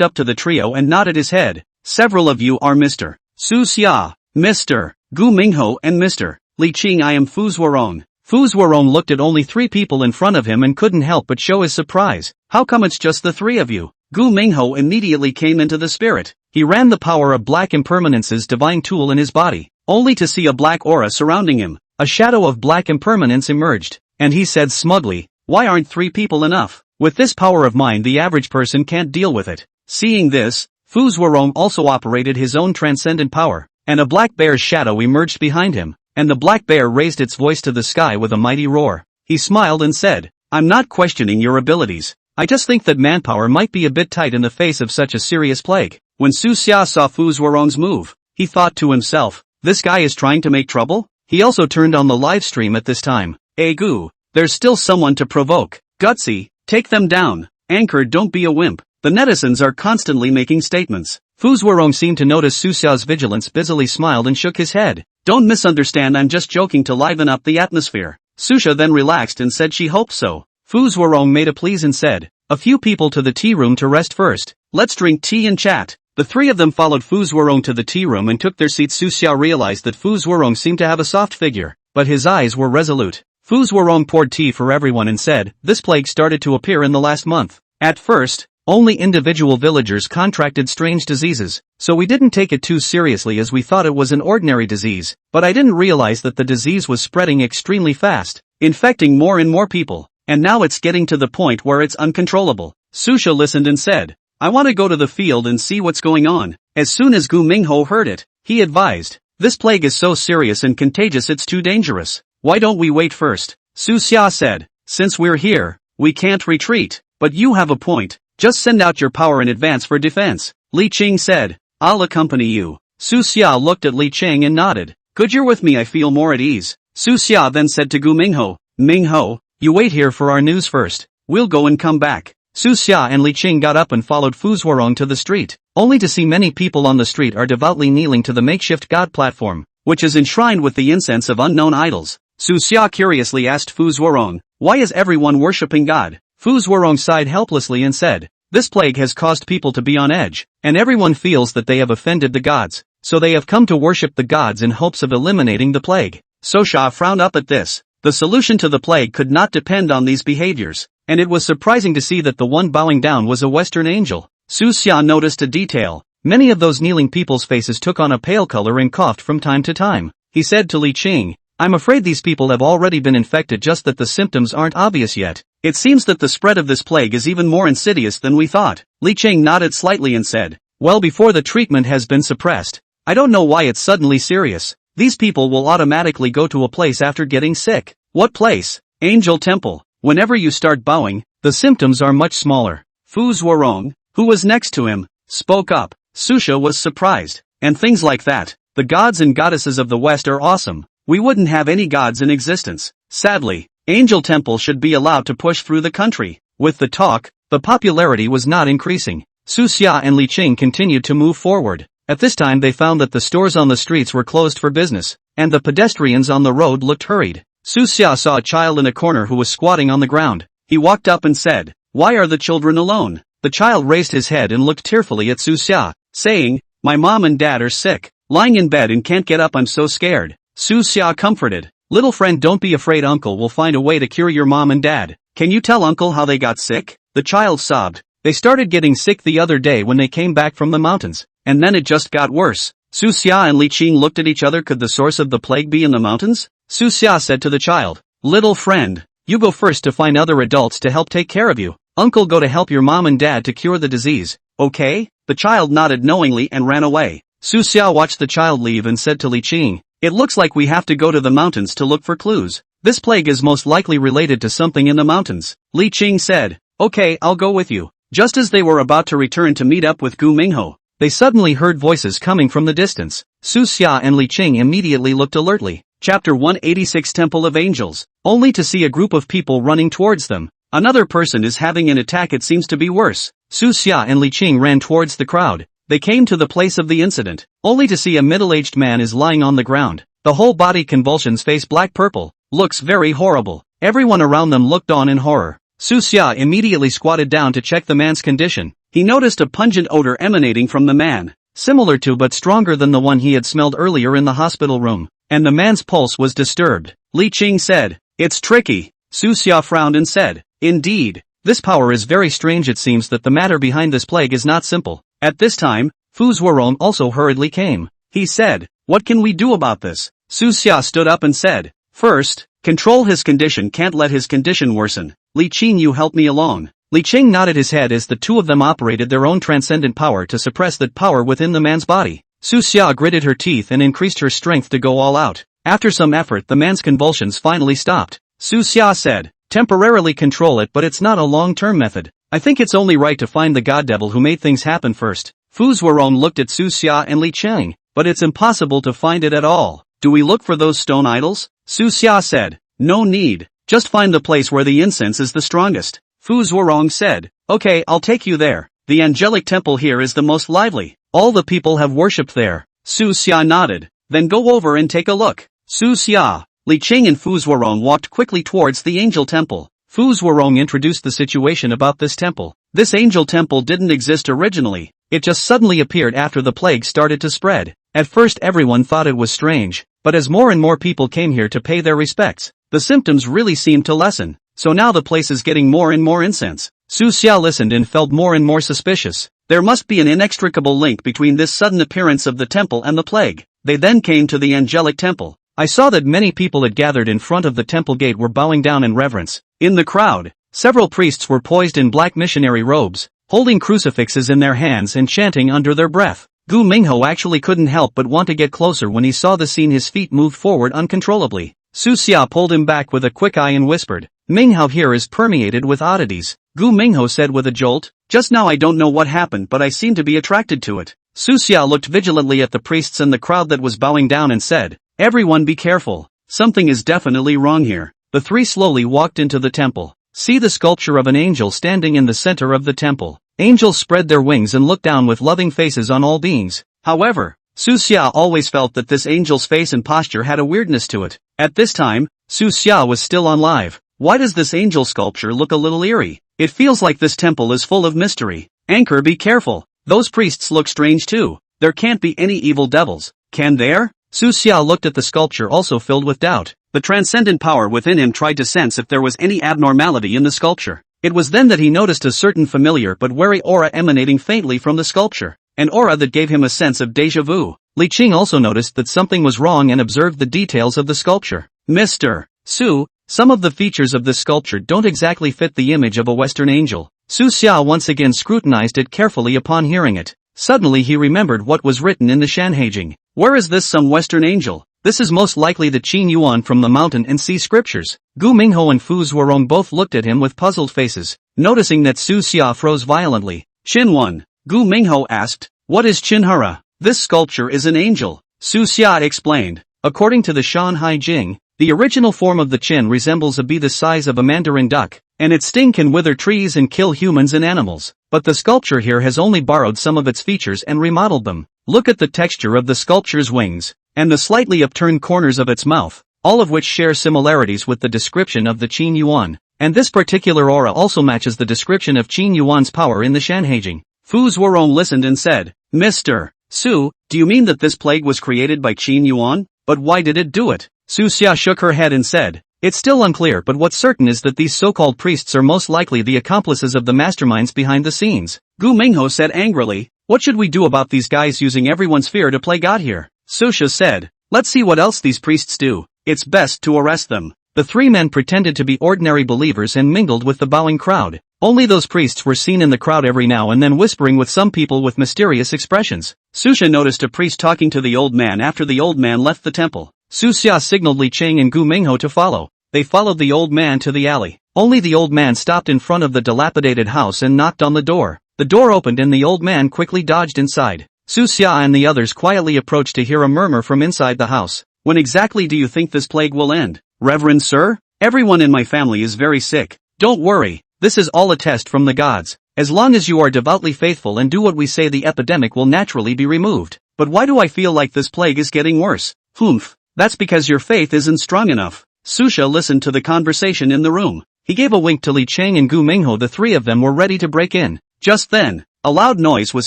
up to the trio and nodded his head. "Several of you are Mr. Su Xia, Mr. Gu Minghao and Mr. Li Qing. I am Fu Zuorong." Fu Zuorong looked at only three people in front of him and couldn't help but show his surprise. "How come it's just the three of you?" Gu Minghao immediately came into the spirit. He ran the power of Black Impermanence's divine tool in his body, only to see a black aura surrounding him. A shadow of Black Impermanence emerged, and he said smugly, "Why aren't three people enough? With this power of mine, the average person can't deal with it." Seeing this, Fu Zuorong also operated his own transcendent power, and a black bear's shadow emerged behind him, and the black bear raised its voice to the sky with a mighty roar. He smiled and said, "I'm not questioning your abilities. I just think that manpower might be a bit tight in the face of such a serious plague." When Su Xia saw Fu Zuorong's move, he thought to himself, "This guy is trying to make trouble?" He also turned on the live stream at this time. "Hey Gu, there's still someone to provoke. Gutsy, take them down. Anchor, don't be a wimp." The netizens are constantly making statements. Fu Zuorong seemed to notice Su Xia's vigilance, busily smiled and shook his head. "Don't misunderstand, I'm just joking to liven up the atmosphere." Su Xia then relaxed and said she hoped so. Fu Zuorong made a pleas and said, "A few people to the tea room to rest first. Let's drink tea and chat." The three of them followed Fu Zuorong to the tea room and took their seats. Su Xia realized that Fu Zuorong seemed to have a soft figure, but his eyes were resolute. Fu Zuorong poured tea for everyone and said, "This plague started to appear in the last month. At first, only individual villagers contracted strange diseases, so we didn't take it too seriously as we thought it was an ordinary disease, but I didn't realize that the disease was spreading extremely fast, infecting more and more people, and now it's getting to the point where it's uncontrollable." Su Xia listened and said, "I want to go to the field and see what's going on." As soon as Gu Minghao heard it, he advised, "This plague is so serious and contagious it's too dangerous. Why don't we wait first?" Su Xia said, "Since we're here, we can't retreat, but you have a point. Just send out your power in advance for defense." Li Qing said, "I'll accompany you." Su Xia looked at Li Qing and nodded. "Good, you're with me, I feel more at ease." Su Xia then said to Gu Minghao, "Minghao, you wait here for our news first. We'll go and come back." Su Xia and Li Qing got up and followed Fu Zuorong to the street, only to see many people on the street are devoutly kneeling to the makeshift god platform, which is enshrined with the incense of unknown idols. Su Xia curiously asked Fu Zuorong, "Why is everyone worshipping God?" Fu Zuorong sighed helplessly and said, "This plague has caused people to be on edge, and everyone feels that they have offended the gods, so they have come to worship the gods in hopes of eliminating the plague." So Xia frowned up at this. The solution to the plague could not depend on these behaviors, and it was surprising to see that the one bowing down was a Western angel. Su Xia noticed a detail. Many of those kneeling people's faces took on a pale color and coughed from time to time. He said to Li Qing, "I'm afraid these people have already been infected, just that the symptoms aren't obvious yet. It seems that the spread of this plague is even more insidious than we thought." Li Qing nodded slightly and said, "Well, before the treatment has been suppressed, I don't know why it's suddenly serious. These people will automatically go to a place after getting sick." "What place?" "Angel Temple. Whenever you start bowing, the symptoms are much smaller." Fu Zuorong, who was next to him, spoke up. Su Xia was surprised. "And things like that. The gods and goddesses of the West are awesome. We wouldn't have any gods in existence. Sadly, Angel Temple should be allowed to push through the country." With the talk, the popularity was not increasing. Su Xia and Li Qing continued to move forward. At this time they found that the stores on the streets were closed for business, and the pedestrians on the road looked hurried. Su Xia saw a child in a corner who was squatting on the ground. He walked up and said, "Why are the children alone?" The child raised his head and looked tearfully at Su Xia, saying, "My mom and dad are sick, lying in bed and can't get up, I'm so scared." Su Xia comforted, "Little friend, don't be afraid, uncle will find a way to cure your mom and dad. Can you tell uncle how they got sick?" The child sobbed. "They started getting sick the other day when they came back from the mountains, and then it just got worse." Su Xia and Li Qing looked at each other. Could the source of the plague be in the mountains? Su Xia said to the child, "Little friend, you go first to find other adults to help take care of you. Uncle, go to help your mom and dad to cure the disease, okay? The child nodded knowingly and ran away. Su Xia watched the child leave and said to Li Qing, "It looks like we have to go to the mountains to look for clues. This plague is most likely related to something in the mountains." Li Qing said, "Okay, I'll go with you." Just as they were about to return to meet up with Gu Mingho, they suddenly heard voices coming from the distance. Su Xia and Li Qing immediately looked alertly. Chapter 186 Temple of Angels, only to see a group of people running towards them. Another person is having an attack, it seems to be worse. Su Xia and Li Qing ran towards the crowd. They came to the place of the incident, only to see a middle-aged man is lying on the ground. The whole body convulsions, face black-purple, looks very horrible. Everyone around them looked on in horror. Su Xia immediately squatted down to check the man's condition. He noticed a pungent odor emanating from the man, similar to but stronger than the one he had smelled earlier in the hospital room, and the man's pulse was disturbed. Li Qing said, "It's tricky." Su Xia frowned and said, "Indeed, this power is very strange. It seems that the matter behind this plague is not simple." At this time, Fu Zuorong also hurriedly came. He said, "What can we do about this?" Su Xia stood up and said, "First, control his condition, can't let his condition worsen. Li Qing, you help me along." Li Qing nodded his head as the two of them operated their own transcendent power to suppress that power within the man's body. Su Xia gritted her teeth and increased her strength to go all out. After some effort, the man's convulsions finally stopped. Su Xia said, "Temporarily control it, but it's not a long-term method. I think it's only right to find the god devil who made things happen first." Fu Zuorong looked at Su Xia and Li Qing, "But it's impossible to find it at all. Do we look for those stone idols?" Su Xia said, "No need, just find the place where the incense is the strongest." Fu Zuorong said, "Okay, I'll take you there. The angelic temple here is the most lively. All the people have worshipped there." Su Xia nodded, "Then go over and take a look." Su Xia, Li Qing and Fu Zuorong walked quickly towards the angel temple. Fu Zuorong introduced the situation about this temple. This angel temple didn't exist originally, it just suddenly appeared after the plague started to spread. At first everyone thought it was strange, but as more and more people came here to pay their respects, the symptoms really seemed to lessen. So now the place is getting more and more incense. Su Xia listened and felt more and more suspicious. There must be an inextricable link between this sudden appearance of the temple and the plague. They then came to the angelic temple. I saw that many people had gathered in front of the temple gate were bowing down in reverence. In the crowd, several priests were poised in black missionary robes, holding crucifixes in their hands and chanting under their breath. Gu Mingho actually couldn't help but want to get closer when he saw the scene. His feet moved forward uncontrollably. Su Xia pulled him back with a quick eye and whispered, "Minghao here is permeated with oddities." Gu Mingho said with a jolt, "Just now I don't know what happened, but I seem to be attracted to it." Su Xia looked vigilantly at the priests and the crowd that was bowing down and said, "Everyone be careful. Something is definitely wrong here." The three slowly walked into the temple. See the sculpture of an angel standing in the center of the temple. Angels spread their wings and looked down with loving faces on all beings. However, Su Xia always felt that this angel's face and posture had a weirdness to it. At this time, Su Xia was still on live. Why does this angel sculpture look a little eerie? It feels like this temple is full of mystery. Anchor, be careful. Those priests look strange too. There can't be any evil devils, can there? Su Xia looked at the sculpture, also filled with doubt. The transcendent power within him tried to sense if there was any abnormality in the sculpture. It was then that he noticed a certain familiar but wary aura emanating faintly from the sculpture, an aura that gave him a sense of déjà vu. Li Qing also noticed that something was wrong and observed the details of the sculpture. "Mr. Su, some of the features of this sculpture don't exactly fit the image of a Western angel." Su Xia once again scrutinized it carefully. Upon hearing it, suddenly he remembered what was written in the Shanhaijing. Where is this some Western angel? This is most likely the Qin Yuan from the Mountain and Sea scriptures. Gu Mingho and Fu Zuorong both looked at him with puzzled faces, noticing that Su Xia froze violently. "Qin Gu Mingho asked, "What is Qinhara?" "This sculpture is an angel," Su Xia explained. According to the Shanhai Jing, the original form of the Qin resembles a bee the size of a mandarin duck, and its sting can wither trees and kill humans and animals. But the sculpture here has only borrowed some of its features and remodeled them. Look at the texture of the sculpture's wings, and the slightly upturned corners of its mouth, all of which share similarities with the description of the Qin Yuan. And this particular aura also matches the description of Qin Yuan's power in the Shanhaijing. Fu Zuorong listened and said, "Mr. Su, do you mean that this plague was created by Qin Yuan? But why did it do it?" Su Xia shook her head and said, "It's still unclear, but what's certain is that these so-called priests are most likely the accomplices of the masterminds behind the scenes." Gu Mingho said angrily, "What should we do about these guys using everyone's fear to play God here?" Su Xia said, "Let's see what else these priests do. It's best to arrest them." The three men pretended to be ordinary believers and mingled with the bowing crowd. Only those priests were seen in the crowd every now and then whispering with some people with mysterious expressions. Su Xia noticed a priest talking to the old man after the old man left the temple. Su Xia signaled Li Qing and Gu Mingho to follow. They followed the old man to the alley. Only the old man stopped in front of the dilapidated house and knocked on the door. The door opened and the old man quickly dodged inside. Su Xia and the others quietly approached to hear a murmur from inside the house. When exactly do you think this plague will end? Reverend sir? Everyone in my family is very sick. Don't worry, this is all a test from the gods. As long as you are devoutly faithful and do what we say, the epidemic will naturally be removed. But why do I feel like this plague is getting worse? Humph. That's because your faith isn't strong enough. Su Xia listened to the conversation in the room. He gave a wink to Li Qing and Gu Mingho. The three of them were ready to break in. Just then, a loud noise was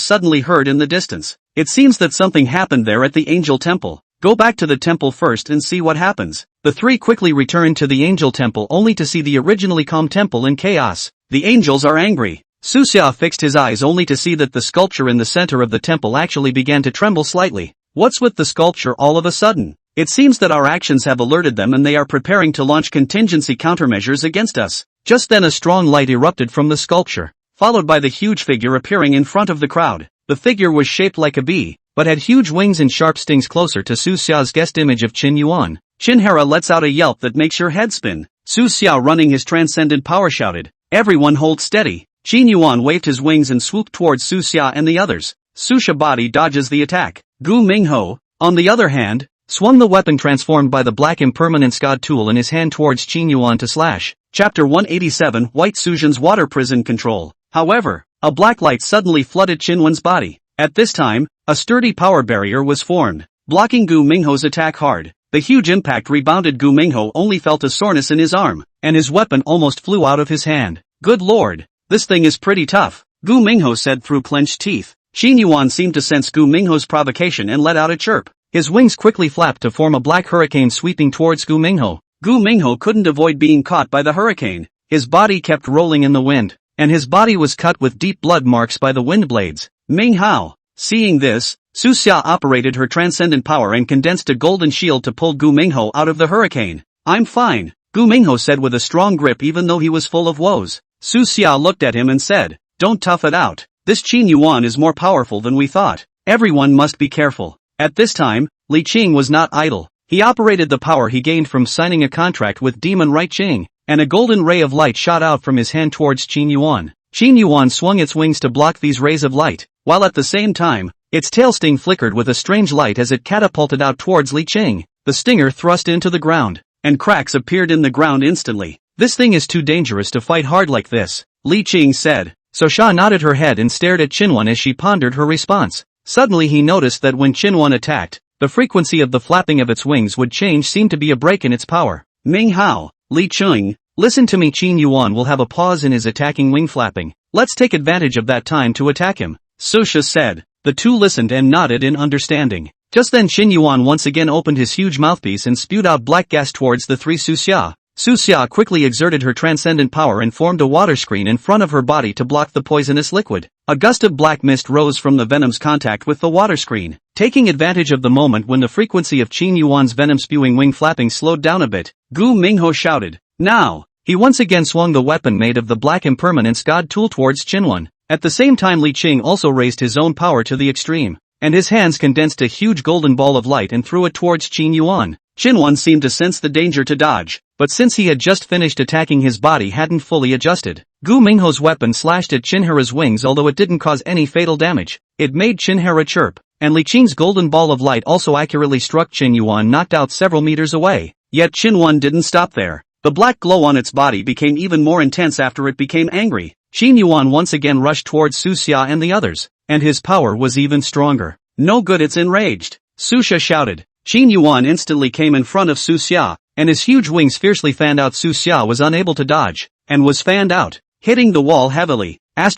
suddenly heard in the distance. It seems that something happened there at the Angel Temple. Go back to the temple first and see what happens. The three quickly returned to the Angel Temple only to see the originally calm temple in chaos. The angels are angry. Su Xia fixed his eyes only to see that the sculpture in the center of the temple actually began to tremble slightly. What's with the sculpture all of a sudden? It seems that our actions have alerted them and they are preparing to launch contingency countermeasures against us. Just then a strong light erupted from the sculpture, followed by the huge figure appearing in front of the crowd. The figure was shaped like a bee, but had huge wings and sharp stings closer to Su Xia's guest image of Qin Yuan. Qinhera lets out a yelp that makes your head spin. Su Xia, running his transcendent power, shouted, "Everyone hold steady." Qin Yuan waved his wings and swooped towards Su Xia and the others. Su Xia body dodges the attack. Gu Mingho, on the other hand, swung the weapon transformed by the black impermanence god tool in his hand towards Qin Yuan to slash. Chapter 187, White Suzhen's Water Prison Control. However, a black light suddenly flooded Qin Yuan's body. At this time, a sturdy power barrier was formed, blocking Gu Mingho's attack hard. The huge impact rebounded. Gu Mingho only felt a soreness in his arm, and his weapon almost flew out of his hand. Good lord, this thing is pretty tough, Gu Mingho said through clenched teeth. Qin Yuan seemed to sense Gu Mingho's provocation and let out a chirp. His wings quickly flapped to form a black hurricane sweeping towards Gu Mingho. Gu Mingho couldn't avoid being caught by the hurricane. His body kept rolling in the wind, and his body was cut with deep blood marks by the wind blades. Ming Hao. Seeing this, Su Xia operated her transcendent power and condensed a golden shield to pull Gu Mingho out of the hurricane. I'm fine, Gu Mingho said with a strong grip even though he was full of woes. Su Xia looked at him and said, "Don't tough it out. This Qin Yuan is more powerful than we thought. Everyone must be careful." At this time, Li Qing was not idle. He operated the power he gained from signing a contract with Demon Right Qing, and a golden ray of light shot out from his hand towards Qin Yuan. Qin Yuan swung its wings to block these rays of light, while at the same time, its tail sting flickered with a strange light as it catapulted out towards Li Qing. The stinger thrust into the ground, and cracks appeared in the ground instantly. "This thing is too dangerous to fight hard like this," Li Qing said. So Xia nodded her head and stared at Qin Yuan as she pondered her response. Suddenly he noticed that when Qin Yuan attacked, the frequency of the flapping of its wings would change, seemed to be a break in its power. Ming Hao, Li Qing, listen to me. Qin Yuan will have a pause in his attacking wing flapping. Let's take advantage of that time to attack him, Su Xia said. The two listened and nodded in understanding. Just then Qin Yuan once again opened his huge mouthpiece and spewed out black gas towards the three. Su Xia. Su Xia quickly exerted her transcendent power and formed a water screen in front of her body to block the poisonous liquid. A gust of black mist rose from the venom's contact with the water screen. Taking advantage of the moment when the frequency of Qin Yuan's venom-spewing wing flapping slowed down a bit, Gu Mingho shouted, "Now!" He once again swung the weapon made of the black impermanence god tool towards Qin Yuan. At the same time Li Qing also raised his own power to the extreme, and his hands condensed a huge golden ball of light and threw it towards Qin Yuan. Qin Yuan seemed to sense the danger to dodge, but since he had just finished attacking his body hadn't fully adjusted. Gu Mingho's weapon slashed at Qinhera's wings, although it didn't cause any fatal damage. It made Qinhera chirp, and Li Qing's golden ball of light also accurately struck Qin Yuan, knocked out several meters away. Yet Qin Yuan didn't stop there. The black glow on its body became even more intense after it became angry. Qin Yuan once again rushed towards Su Xia and the others, and his power was even stronger. "No good, it's enraged," Su Xia shouted. Qin Yuan instantly came in front of Su Xia, and his huge wings fiercely fanned out. Su Xia was unable to dodge, and was fanned out, hitting the wall heavily. ********.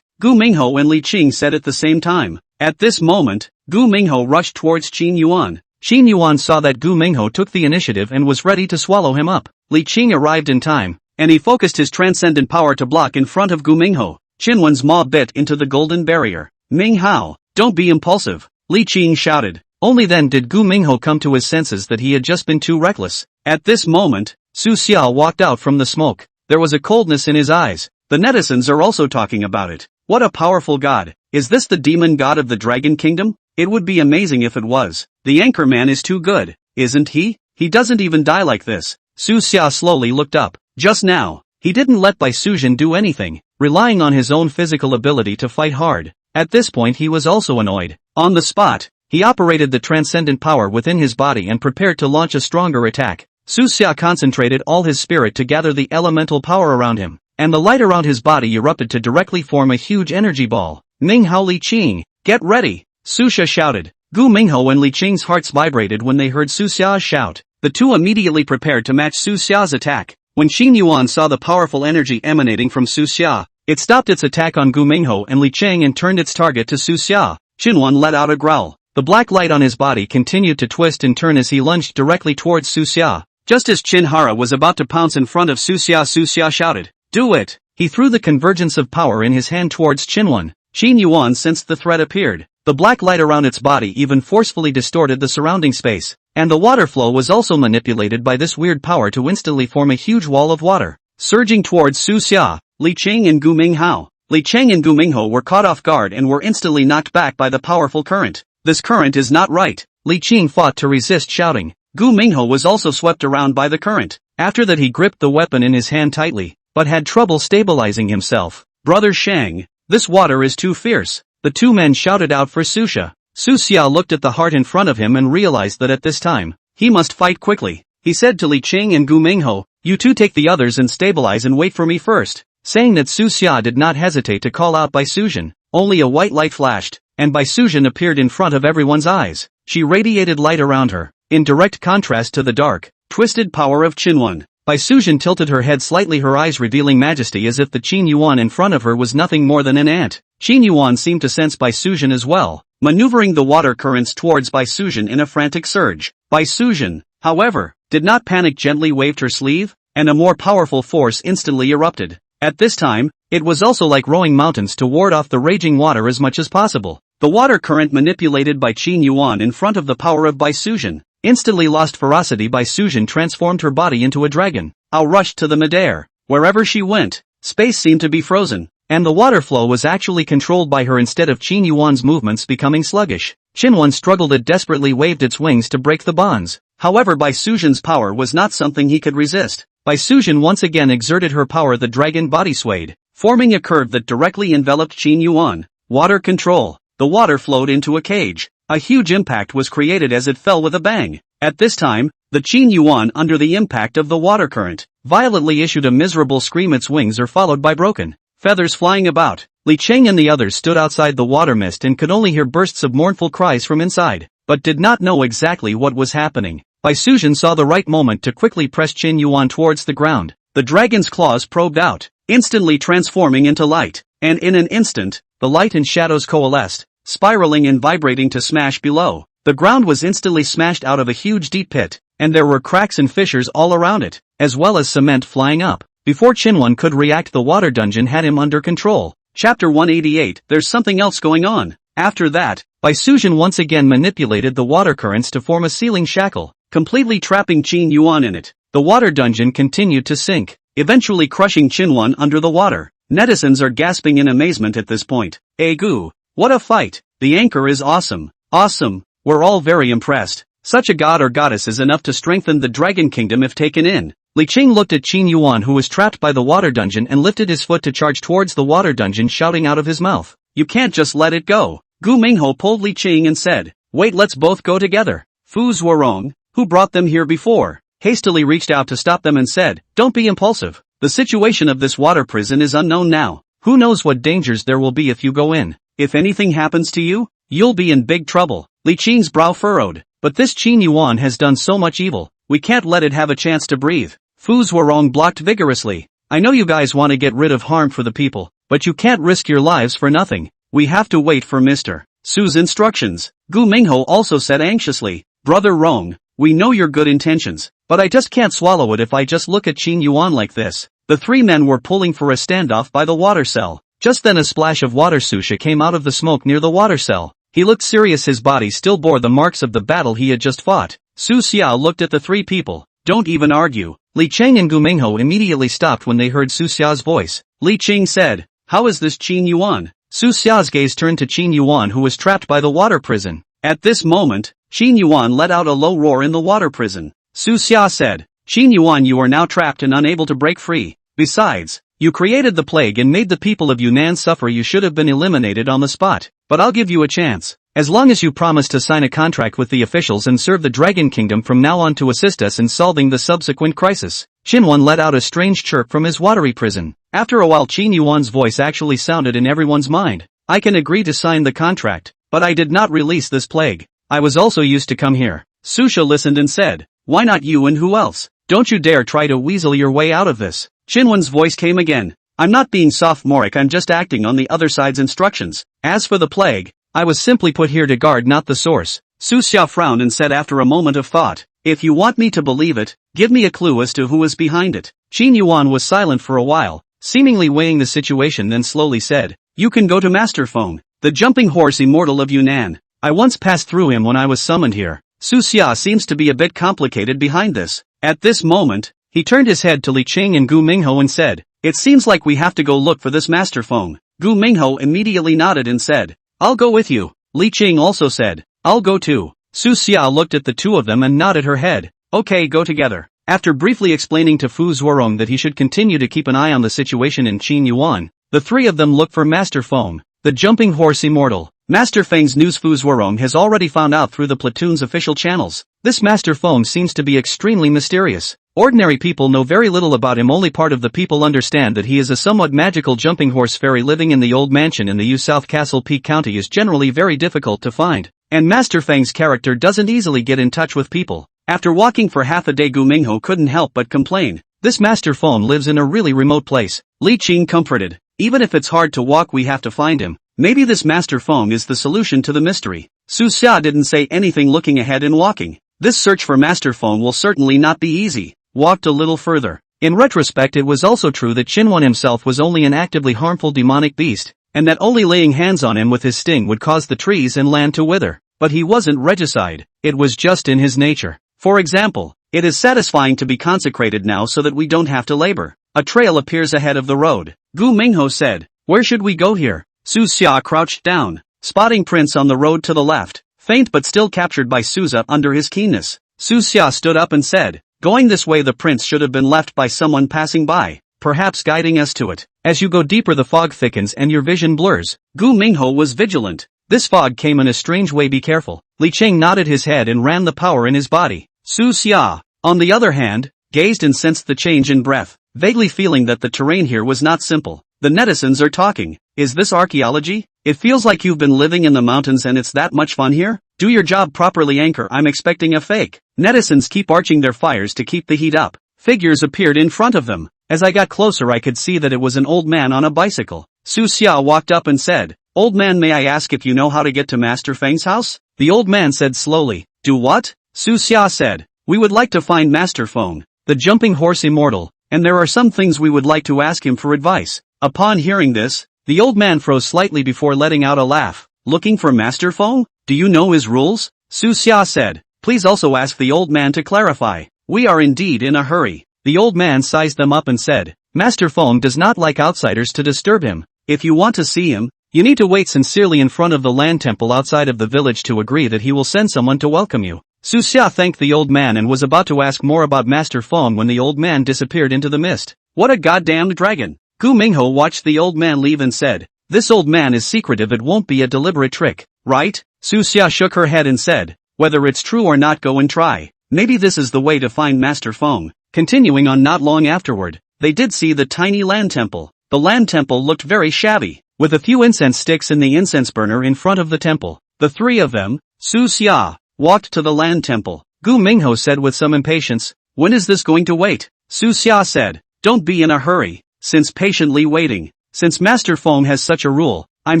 Gu Mingho and Li Qing said at the same time. At this moment, Gu Mingho rushed towards Qin Yuan. Qin Yuan saw that Gu Mingho took the initiative and was ready to swallow him up. Li Qing arrived in time, and he focused his transcendent power to block in front of Gu Mingho. Qin Yuan's maw bit into the golden barrier. "Ming Hao, don't be impulsive," Li Qing shouted. Only then did Gu Mingho come to his senses that he had just been too reckless. At this moment, Su Xia walked out from the smoke. There was a coldness in his eyes. The netizens are also talking about it. What a powerful god. Is this the demon god of the Dragon Kingdom? It would be amazing if it was. The anchor man is too good, isn't he? He doesn't even die like this. Su Xia slowly looked up. Just now, he didn't let Bai Sujin do anything, relying on his own physical ability to fight hard. At this point he was also annoyed. On the spot, he operated the transcendent power within his body and prepared to launch a stronger attack. Su Xia concentrated all his spirit to gather the elemental power around him, and the light around his body erupted to directly form a huge energy ball. Minghao Li Qing, get ready! Su Xia shouted. Gu Mingho and Li Qing's hearts vibrated when they heard Su Xia's shout. The two immediately prepared to match Su Xia's attack. When Qin Yuan saw the powerful energy emanating from Su Xia, it stopped its attack on Gu Mingho and Li Qing and turned its target to Su Xia. Qinwan let out a growl. The black light on his body continued to twist and turn as he lunged directly towards Su Xia. Just as Qin Hara was about to pounce in front of Su Xia shouted, "Do it!" He threw the convergence of power in his hand towards Qinwan. Qin Yuan sensed the threat appeared. The black light around its body even forcefully distorted the surrounding space, and the water flow was also manipulated by this weird power to instantly form a huge wall of water. Surging towards Su Xia, Li Qing and Gu Minghao. Li Qing and Gu Mingho were caught off guard and were instantly knocked back by the powerful current. This current is not right. Li Qing fought to resist, shouting. Gu Mingho was also swept around by the current. After that he gripped the weapon in his hand tightly, but had trouble stabilizing himself. Brother Shang, this water is too fierce. The two men shouted out for Su Xia. Su Xia looked at the heart in front of him and realized that at this time, he must fight quickly. He said to Li Qing and Gu Mingho, "You two take the others and stabilize and wait for me first." Saying that, Su Xia did not hesitate to call out Bai Sujin. Only a white light flashed, and Bai Sujin appeared in front of everyone's eyes. She radiated light around her, in direct contrast to the dark, twisted power of Qinwan. Bai Sujin tilted her head slightly, her eyes revealing majesty as if the Qin Yuan in front of her was nothing more than an ant. Qin Yuan seemed to sense Bai Sujin as well, maneuvering the water currents towards Bai Sujin in a frantic surge. Bai Sujin, however, did not panic, gently waved her sleeve, and a more powerful force instantly erupted. At this time, it was also like rowing mountains to ward off the raging water as much as possible. The water current manipulated by Qin Yuan in front of the power of Bai Sujin instantly lost ferocity. Bai Sujin transformed her body into a dragon. Ao rushed to the midair. Wherever she went, space seemed to be frozen, and the water flow was actually controlled by her instead of Qin Yuan's movements becoming sluggish. Qinwan struggled, it desperately waved its wings to break the bonds. However, Bai Sujin's power was not something he could resist. Bai Sujin once again exerted her power. The dragon body swayed, forming a curve that directly enveloped Qin Yuan. Water control. The water flowed into a cage. A huge impact was created as it fell with a bang. At this time, the Qin Yuan, under the impact of the water current, violently issued a miserable scream. Its wings are followed by broken feathers flying about. Li Qing and the others stood outside the water mist and could only hear bursts of mournful cries from inside, but did not know exactly what was happening. Bai Sujin saw the right moment to quickly press Qin Yuan towards the ground. The dragon's claws probed out, instantly transforming into light, and in an instant, the light and shadows coalesced, spiraling and vibrating to smash below. The ground was instantly smashed out of a huge deep pit, and there were cracks and fissures all around it, as well as cement flying up. Before Qinwan could react, the water dungeon had him under control. Chapter 188, There's something else going on. After that, Bai Sujin once again manipulated the water currents to form a sealing shackle, completely trapping Qin Yuan in it. The water dungeon continued to sink, eventually crushing Qinwan under the water. Netizens are gasping in amazement at this point. Gu, what a fight! The anchor is awesome. Awesome. We're all very impressed. Such a god or goddess is enough to strengthen the Dragon Kingdom if taken in. Li Qing looked at Qin Yuan, who was trapped by the water dungeon, and lifted his foot to charge towards the water dungeon, shouting out of his mouth, "You can't just let it go." Gu Mingho pulled Li Qing and said, "Wait, let's both go together." Fu Zuorong, who brought them here before, hastily reached out to stop them and said, "Don't be impulsive. The situation of this water prison is unknown now. Who knows what dangers there will be if you go in. If anything happens to you, you'll be in big trouble." Li Qing's brow furrowed. But this Qin Yuan has done so much evil, we can't let it have a chance to breathe. Fu Zuorong blocked vigorously. "I know you guys want to get rid of harm for the people, but you can't risk your lives for nothing. We have to wait for Mr. Su's instructions." Gu Mingho also said anxiously, "Brother Rong, we know your good intentions, but I just can't swallow it if I just look at Qin Yuan like this." The three men were pulling for a standoff by the water cell. Just then a splash of water susha came out of the smoke near the water cell. He looked serious, his body still bore the marks of the battle he had just fought. Su Xiao looked at the three people. don't even argue. Li Cheng and Gu Mingho immediately stopped when they heard Su Xia's voice. Li Cheng said, how is this Qin Yuan? Su Xia's gaze turned to Qin Yuan, who was trapped by the water prison. At this moment, Qin Yuan let out a low roar in the water prison. Su Xia said, Qin Yuan, you are now trapped and unable to break free. Besides, you created the plague and made the people of Yunnan suffer. You should have been eliminated on the spot. But I'll give you a chance. As long as you promise to sign a contract with the officials and serve the Dragon Kingdom from now on to assist us in solving the subsequent crisis. Qin Yuan let out a strange chirp from his watery prison. After a while, Qin Yuan's voice actually sounded in everyone's mind. I can agree to sign the contract, but I did not release this plague. I was also used to come here. Su Xia listened and said, why not you and who else? Don't you dare try to weasel your way out of this. Qin Yuan's voice came again. I'm not being sophomoric, I'm just acting on the other side's instructions. As for the plague, I was simply put here to guard, not the source. Su Xia frowned and said after a moment of thought, if you want me to believe it, give me a clue as to who is behind it. Qin Yuan was silent for a while, seemingly weighing the situation, then slowly said, you can go to Master Feng, the jumping horse immortal of Yunnan. I once passed through him when I was summoned here. Su Xia seems to be a bit complicated behind this. At this moment, he turned his head to Li Cheng and Gu Mingho and said, it seems like we have to go look for this Master Feng. Gu Mingho immediately nodded and said, I'll go with you. Li Cheng also said, I'll go too. Su Xia looked at the two of them and nodded her head. Okay, go together. After briefly explaining to Fu Zuorong that he should continue to keep an eye on the situation in Qin Yuan, the three of them looked for Master Feng, the jumping horse immortal. Master Feng's news Fu Zuorong has already found out through the platoon's official channels. This Master Feng seems to be extremely mysterious. Ordinary people know very little about him. Only part of the people understand that he is a somewhat magical jumping horse fairy living in the old mansion in the Yu South Castle Peak County is generally very difficult to find. And Master Feng's character doesn't easily get in touch with people. After walking for half a day, Gu Mingho couldn't help but complain. This Master Feng lives in a really remote place. Li Qing comforted. Even if it's hard to walk, we have to find him. Maybe this Master Feng is the solution to the mystery. Su Xia didn't say anything, looking ahead and walking. This search for Master Feng will certainly not be easy. Walked a little further. In retrospect, it was also true that Qin Yuan himself was only an actively harmful demonic beast, and that only laying hands on him with his sting would cause the trees and land to wither. But he wasn't regicide. It was just in his nature. For example, it is satisfying to be consecrated now so that we don't have to labor. A trail appears ahead of the road. Gu Mingho said, where should we go here? Su Xia crouched down, spotting Prince on the road to the left, faint but still captured by Suza under his keenness. Su Xia stood up and said, going this way. The prince should have been left by someone passing by, perhaps guiding us to it. As you go deeper, the fog thickens and your vision blurs. Gu Mingho was vigilant. This fog came in a strange way, be careful. Li Cheng nodded his head and ran the power in his body. Su Xia, on the other hand, gazed and sensed the change in breath, vaguely feeling that the terrain here was not simple. The netizens are talking. Is this archaeology? It feels like you've been living in the mountains and it's that much fun here? Do your job properly, Anchor. I'm expecting a fake. Netizens keep arching their fires to keep the heat up. Figures appeared in front of them. As I got closer, I could see that it was an old man on a bicycle. Su Xia walked up and said, old man, may I ask if you know how to get to Master Feng's house? The old man said slowly, do what? Su Xia said, we would like to find Master Feng, the jumping horse immortal, and there are some things we would like to ask him for advice. Upon hearing this, the old man froze slightly before letting out a laugh. Looking for Master Feng? Do you know his rules? Su Xia said, please also ask the old man to clarify. We are indeed in a hurry. The old man sized them up and said, Master Feng does not like outsiders to disturb him. If you want to see him, you need to wait sincerely in front of the land temple outside of the village to agree that he will send someone to welcome you. Su Xia thanked the old man and was about to ask more about Master Feng when the old man disappeared into the mist. What a goddamned dragon! Gu Mingho watched the old man leave and said, this old man is secretive, it won't be a deliberate trick, right? Su Xia shook her head and said, whether it's true or not, go and try. Maybe this is the way to find Master Feng. Continuing on, not long afterward, they did see the tiny land temple. The land temple looked very shabby, with a few incense sticks in the incense burner in front of the temple. The three of them, Su Xia, walked to the land temple. Gu Mingho said with some impatience, when is this going to wait? Su Xia said, don't be in a hurry, since patiently waiting. Since Master Feng has such a rule, I'm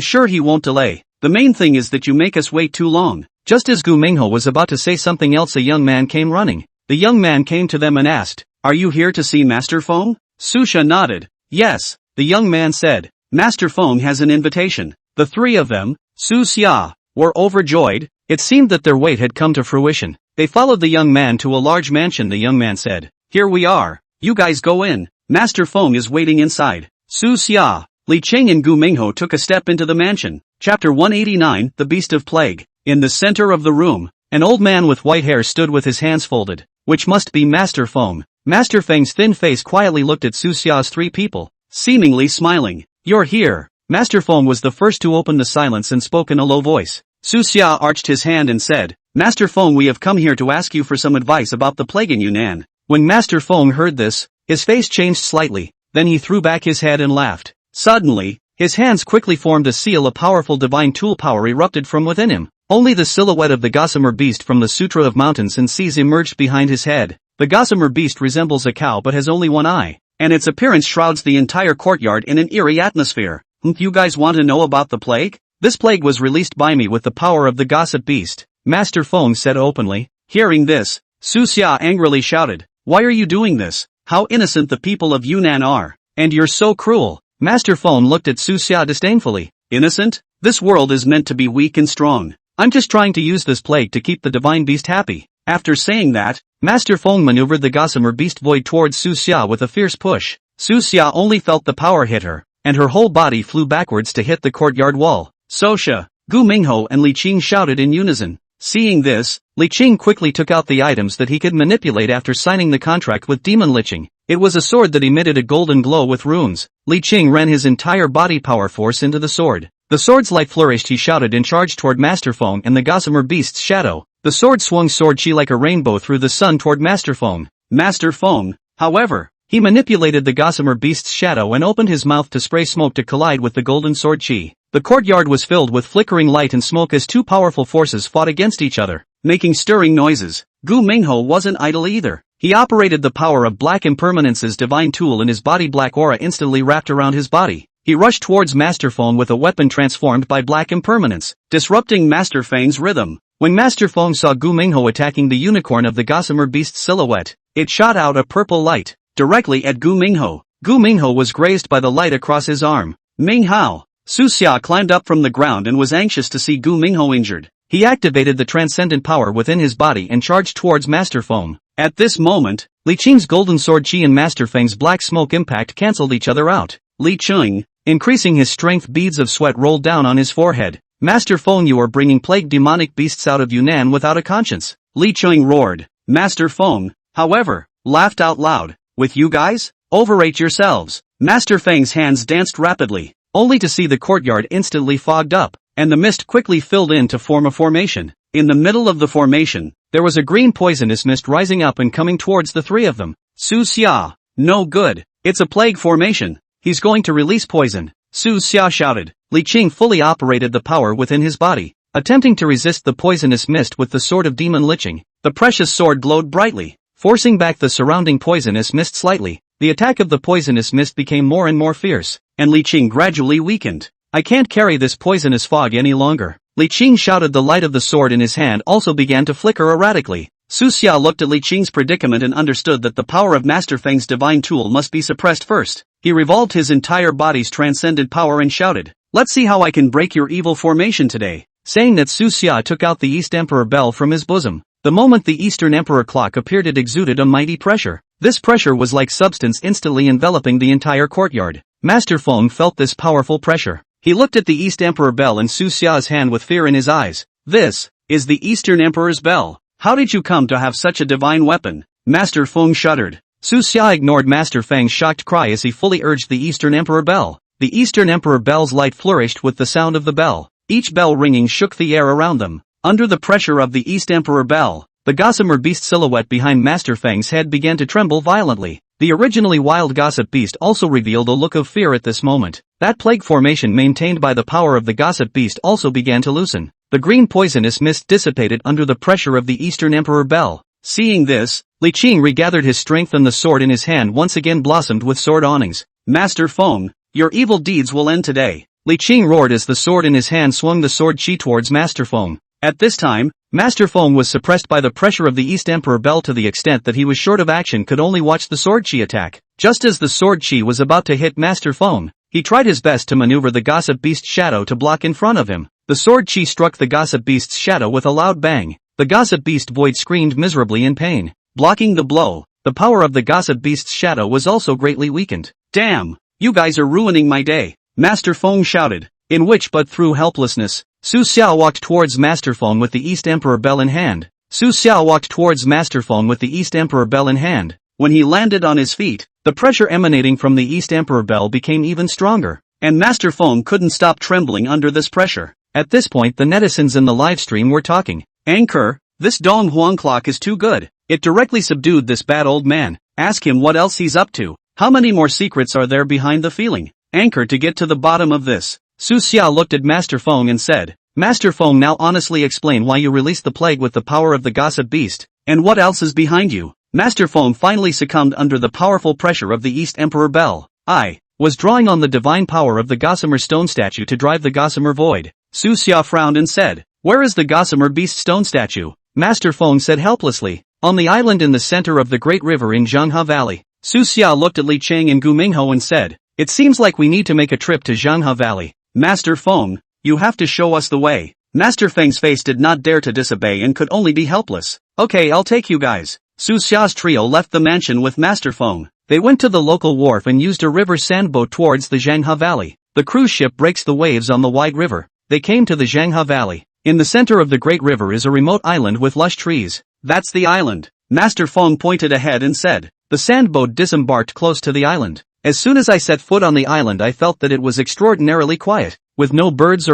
sure he won't delay. The main thing is that you make us wait too long. Just as Gu Mingho was about to say something else, a young man came running. The young man came to them and asked, are you here to see Master Feng? Su Xia nodded. Yes, the young man said, Master Feng has an invitation. The three of them, Su Xia, were overjoyed. It seemed that their wait had come to fruition. They followed the young man to a large mansion. The young man said, "Here we are. You guys go in. Master Feng is waiting inside." Su Xia, Li Qing and Gu Mingho took a step into the mansion. Chapter 189, The Beast of Plague. In the center of the room, an old man with white hair stood with his hands folded, which must be Master Feng. Master Feng's thin face quietly looked at Su Xia's three people, seemingly smiling. "You're here." Master Feng was the first to open the silence and spoke in a low voice. Su Xia arched his hand and said, "Master Feng, we have come here to ask you for some advice about the plague in Yunnan." When Master Feng heard this, his face changed slightly, then he threw back his head and laughed. Suddenly, his hands quickly formed a seal. A powerful divine tool power erupted from within him. Only the silhouette of the gossamer beast from the Sutra of Mountains and Seas emerged behind his head. The gossamer beast resembles a cow but has only one eye, and its appearance shrouds the entire courtyard in an eerie atmosphere. You guys want to know about the plague? This plague was released by me with the power of the gossip beast, Master Feng said openly. Hearing this, Su Xia angrily shouted, "Why are you doing this? How innocent the people of Yunnan are, and you're so cruel." Master Feng looked at Su Xia disdainfully. "Innocent? This world is meant to be weak and strong. I'm just trying to use this plague to keep the divine beast happy." After saying that, Master Feng maneuvered the gossamer beast void towards Su Xia with a fierce push. Su Xia only felt the power hit her, and her whole body flew backwards to hit the courtyard wall. "Sosha!" Gu Mingho and Li Qing shouted in unison. Seeing this, Li Qing quickly took out the items that he could manipulate after signing the contract with Demon Liching. It was a sword that emitted a golden glow with runes. Li Qing ran his entire body power force into the sword. The sword's light flourished. He shouted and charged toward Master Feng and the gossamer beast's shadow. The sword swung sword chi like a rainbow through the sun toward Master Feng. Master Feng, however, he manipulated the gossamer beast's shadow and opened his mouth to spray smoke to collide with the golden sword chi. The courtyard was filled with flickering light and smoke as two powerful forces fought against each other, making stirring noises. Gu Mingho wasn't idle either. He operated the power of Black Impermanence's divine tool in his body. Black aura instantly wrapped around his body. He rushed towards Master Feng with a weapon transformed by Black Impermanence, disrupting Master Feng's rhythm. When Master Feng saw Gu Mingho attacking the unicorn of the gossamer beast's silhouette, it shot out a purple light, directly at Gu Mingho. Gu Mingho was grazed by the light across his arm. Ming Hao. Su Xia climbed up from the ground and was anxious to see Gu Mingho injured. He activated the transcendent power within his body and charged towards Master Feng. At this moment, Li Qing's golden sword chi and Master Feng's black smoke impact cancelled each other out. Li Qing, increasing his strength, beads of sweat rolled down on his forehead. "Master Feng, you are bringing plague demonic beasts out of Yunnan without a conscience." Li Qing roared. Master Feng, however, laughed out loud. "With you guys? Overrate yourselves." Master Feng's hands danced rapidly, only to see the courtyard instantly fogged up, and the mist quickly filled in to form a formation. In the middle of the formation, there was a green poisonous mist rising up and coming towards the three of them. Su Xia, no good. It's a plague formation. He's going to release poison. Su Xia shouted. Li Qing fully operated the power within his body, attempting to resist the poisonous mist with the sword of Demon Liching. The precious sword glowed brightly, forcing back the surrounding poisonous mist slightly. The attack of the poisonous mist became more and more fierce, and Li Qing gradually weakened. "I can't carry this poisonous fog any longer." Li Qing shouted. The light of the sword in his hand also began to flicker erratically. Su Xia looked at Li Qing's predicament and understood that the power of Master Feng's divine tool must be suppressed first. He revolved his entire body's transcendent power and shouted, "Let's see how I can break your evil formation today." Saying that, Su Xia took out the East Emperor bell from his bosom. The moment the Eastern Emperor clock appeared, it exuded a mighty pressure. This pressure was like substance instantly enveloping the entire courtyard. Master Feng felt this powerful pressure. He looked at the East Emperor bell and Su Xia's hand with fear in his eyes. "This is the Eastern Emperor's bell. How did you come to have such a divine weapon?" Master Feng shuddered. Su Xia ignored Master Feng's shocked cry as he fully urged the Eastern Emperor bell. The Eastern Emperor bell's light flourished with the sound of the bell. Each bell ringing shook the air around them. Under the pressure of the East Emperor bell, the gossamer beast silhouette behind Master Feng's head began to tremble violently. The originally wild gossip beast also revealed a look of fear at this moment. That plague formation maintained by the power of the gossip beast also began to loosen. The green poisonous mist dissipated under the pressure of the Eastern Emperor bell. Seeing this, Li Qing regathered his strength and the sword in his hand once again blossomed with sword awnings. "Master Feng, your evil deeds will end today." Li Qing roared as the sword in his hand swung the sword chi towards Master Feng. At this time, Master Feng was suppressed by the pressure of the East Emperor bell to the extent that he was short of action, could only watch the sword chi attack. Just as the sword chi was about to hit Master Feng, he tried his best to maneuver the gossip beast's shadow to block in front of him. The sword chi struck the gossip beast's shadow with a loud bang. The gossip beast void screamed miserably in pain. Blocking the blow, the power of the gossip beast's shadow was also greatly weakened. Damn! You guys are ruining my day, Master Feng shouted. In which but through helplessness, Su Xiao walked towards Master Feng with the East Emperor Bell in hand. Su Xiao walked towards Master Feng with the East Emperor Bell in hand. When he landed on his feet, the pressure emanating from the East Emperor Bell became even stronger, and Master Feng couldn't stop trembling under this pressure. At this point the netizens in the livestream were talking. Anchor, this Dong Huang clock is too good. It directly subdued this bad old man. Ask him what else he's up to. How many more secrets are there behind the feeling? Anchor, to get to the bottom of this. Su Xiao looked at Master Feng and said, Master Feng, now honestly explain why you released the plague with the power of the gossip beast, and what else is behind you. Master Feng finally succumbed under the powerful pressure of the East Emperor Bell. I was drawing on the divine power of the Gossamer Stone statue to drive the Gossamer Void. Su Xiao frowned and said, Where is the Gossamer Beast Stone statue? Master Feng said helplessly, On the island in the center of the Great River in Zhanghe Valley. Su Xiao looked at Li Cheng and Gu Mingho and said, It seems like we need to make a trip to Zhanghe Valley. Master Feng, you have to show us the way. Master Feng's face did not dare to disobey and could only be helpless. Okay, I'll take you guys. Su Xiao's trio left the mansion with Master Feng. They went to the local wharf and used a river sandboat towards the Zhanghe Valley. The cruise ship breaks the waves on the wide river. They came to the Zhanghe Valley. In the center of the great river is a remote island with lush trees. That's the island. Master Feng pointed ahead and said. The sandboat disembarked close to the island. As soon as I set foot on the island I felt that it was extraordinarily quiet, with no birds,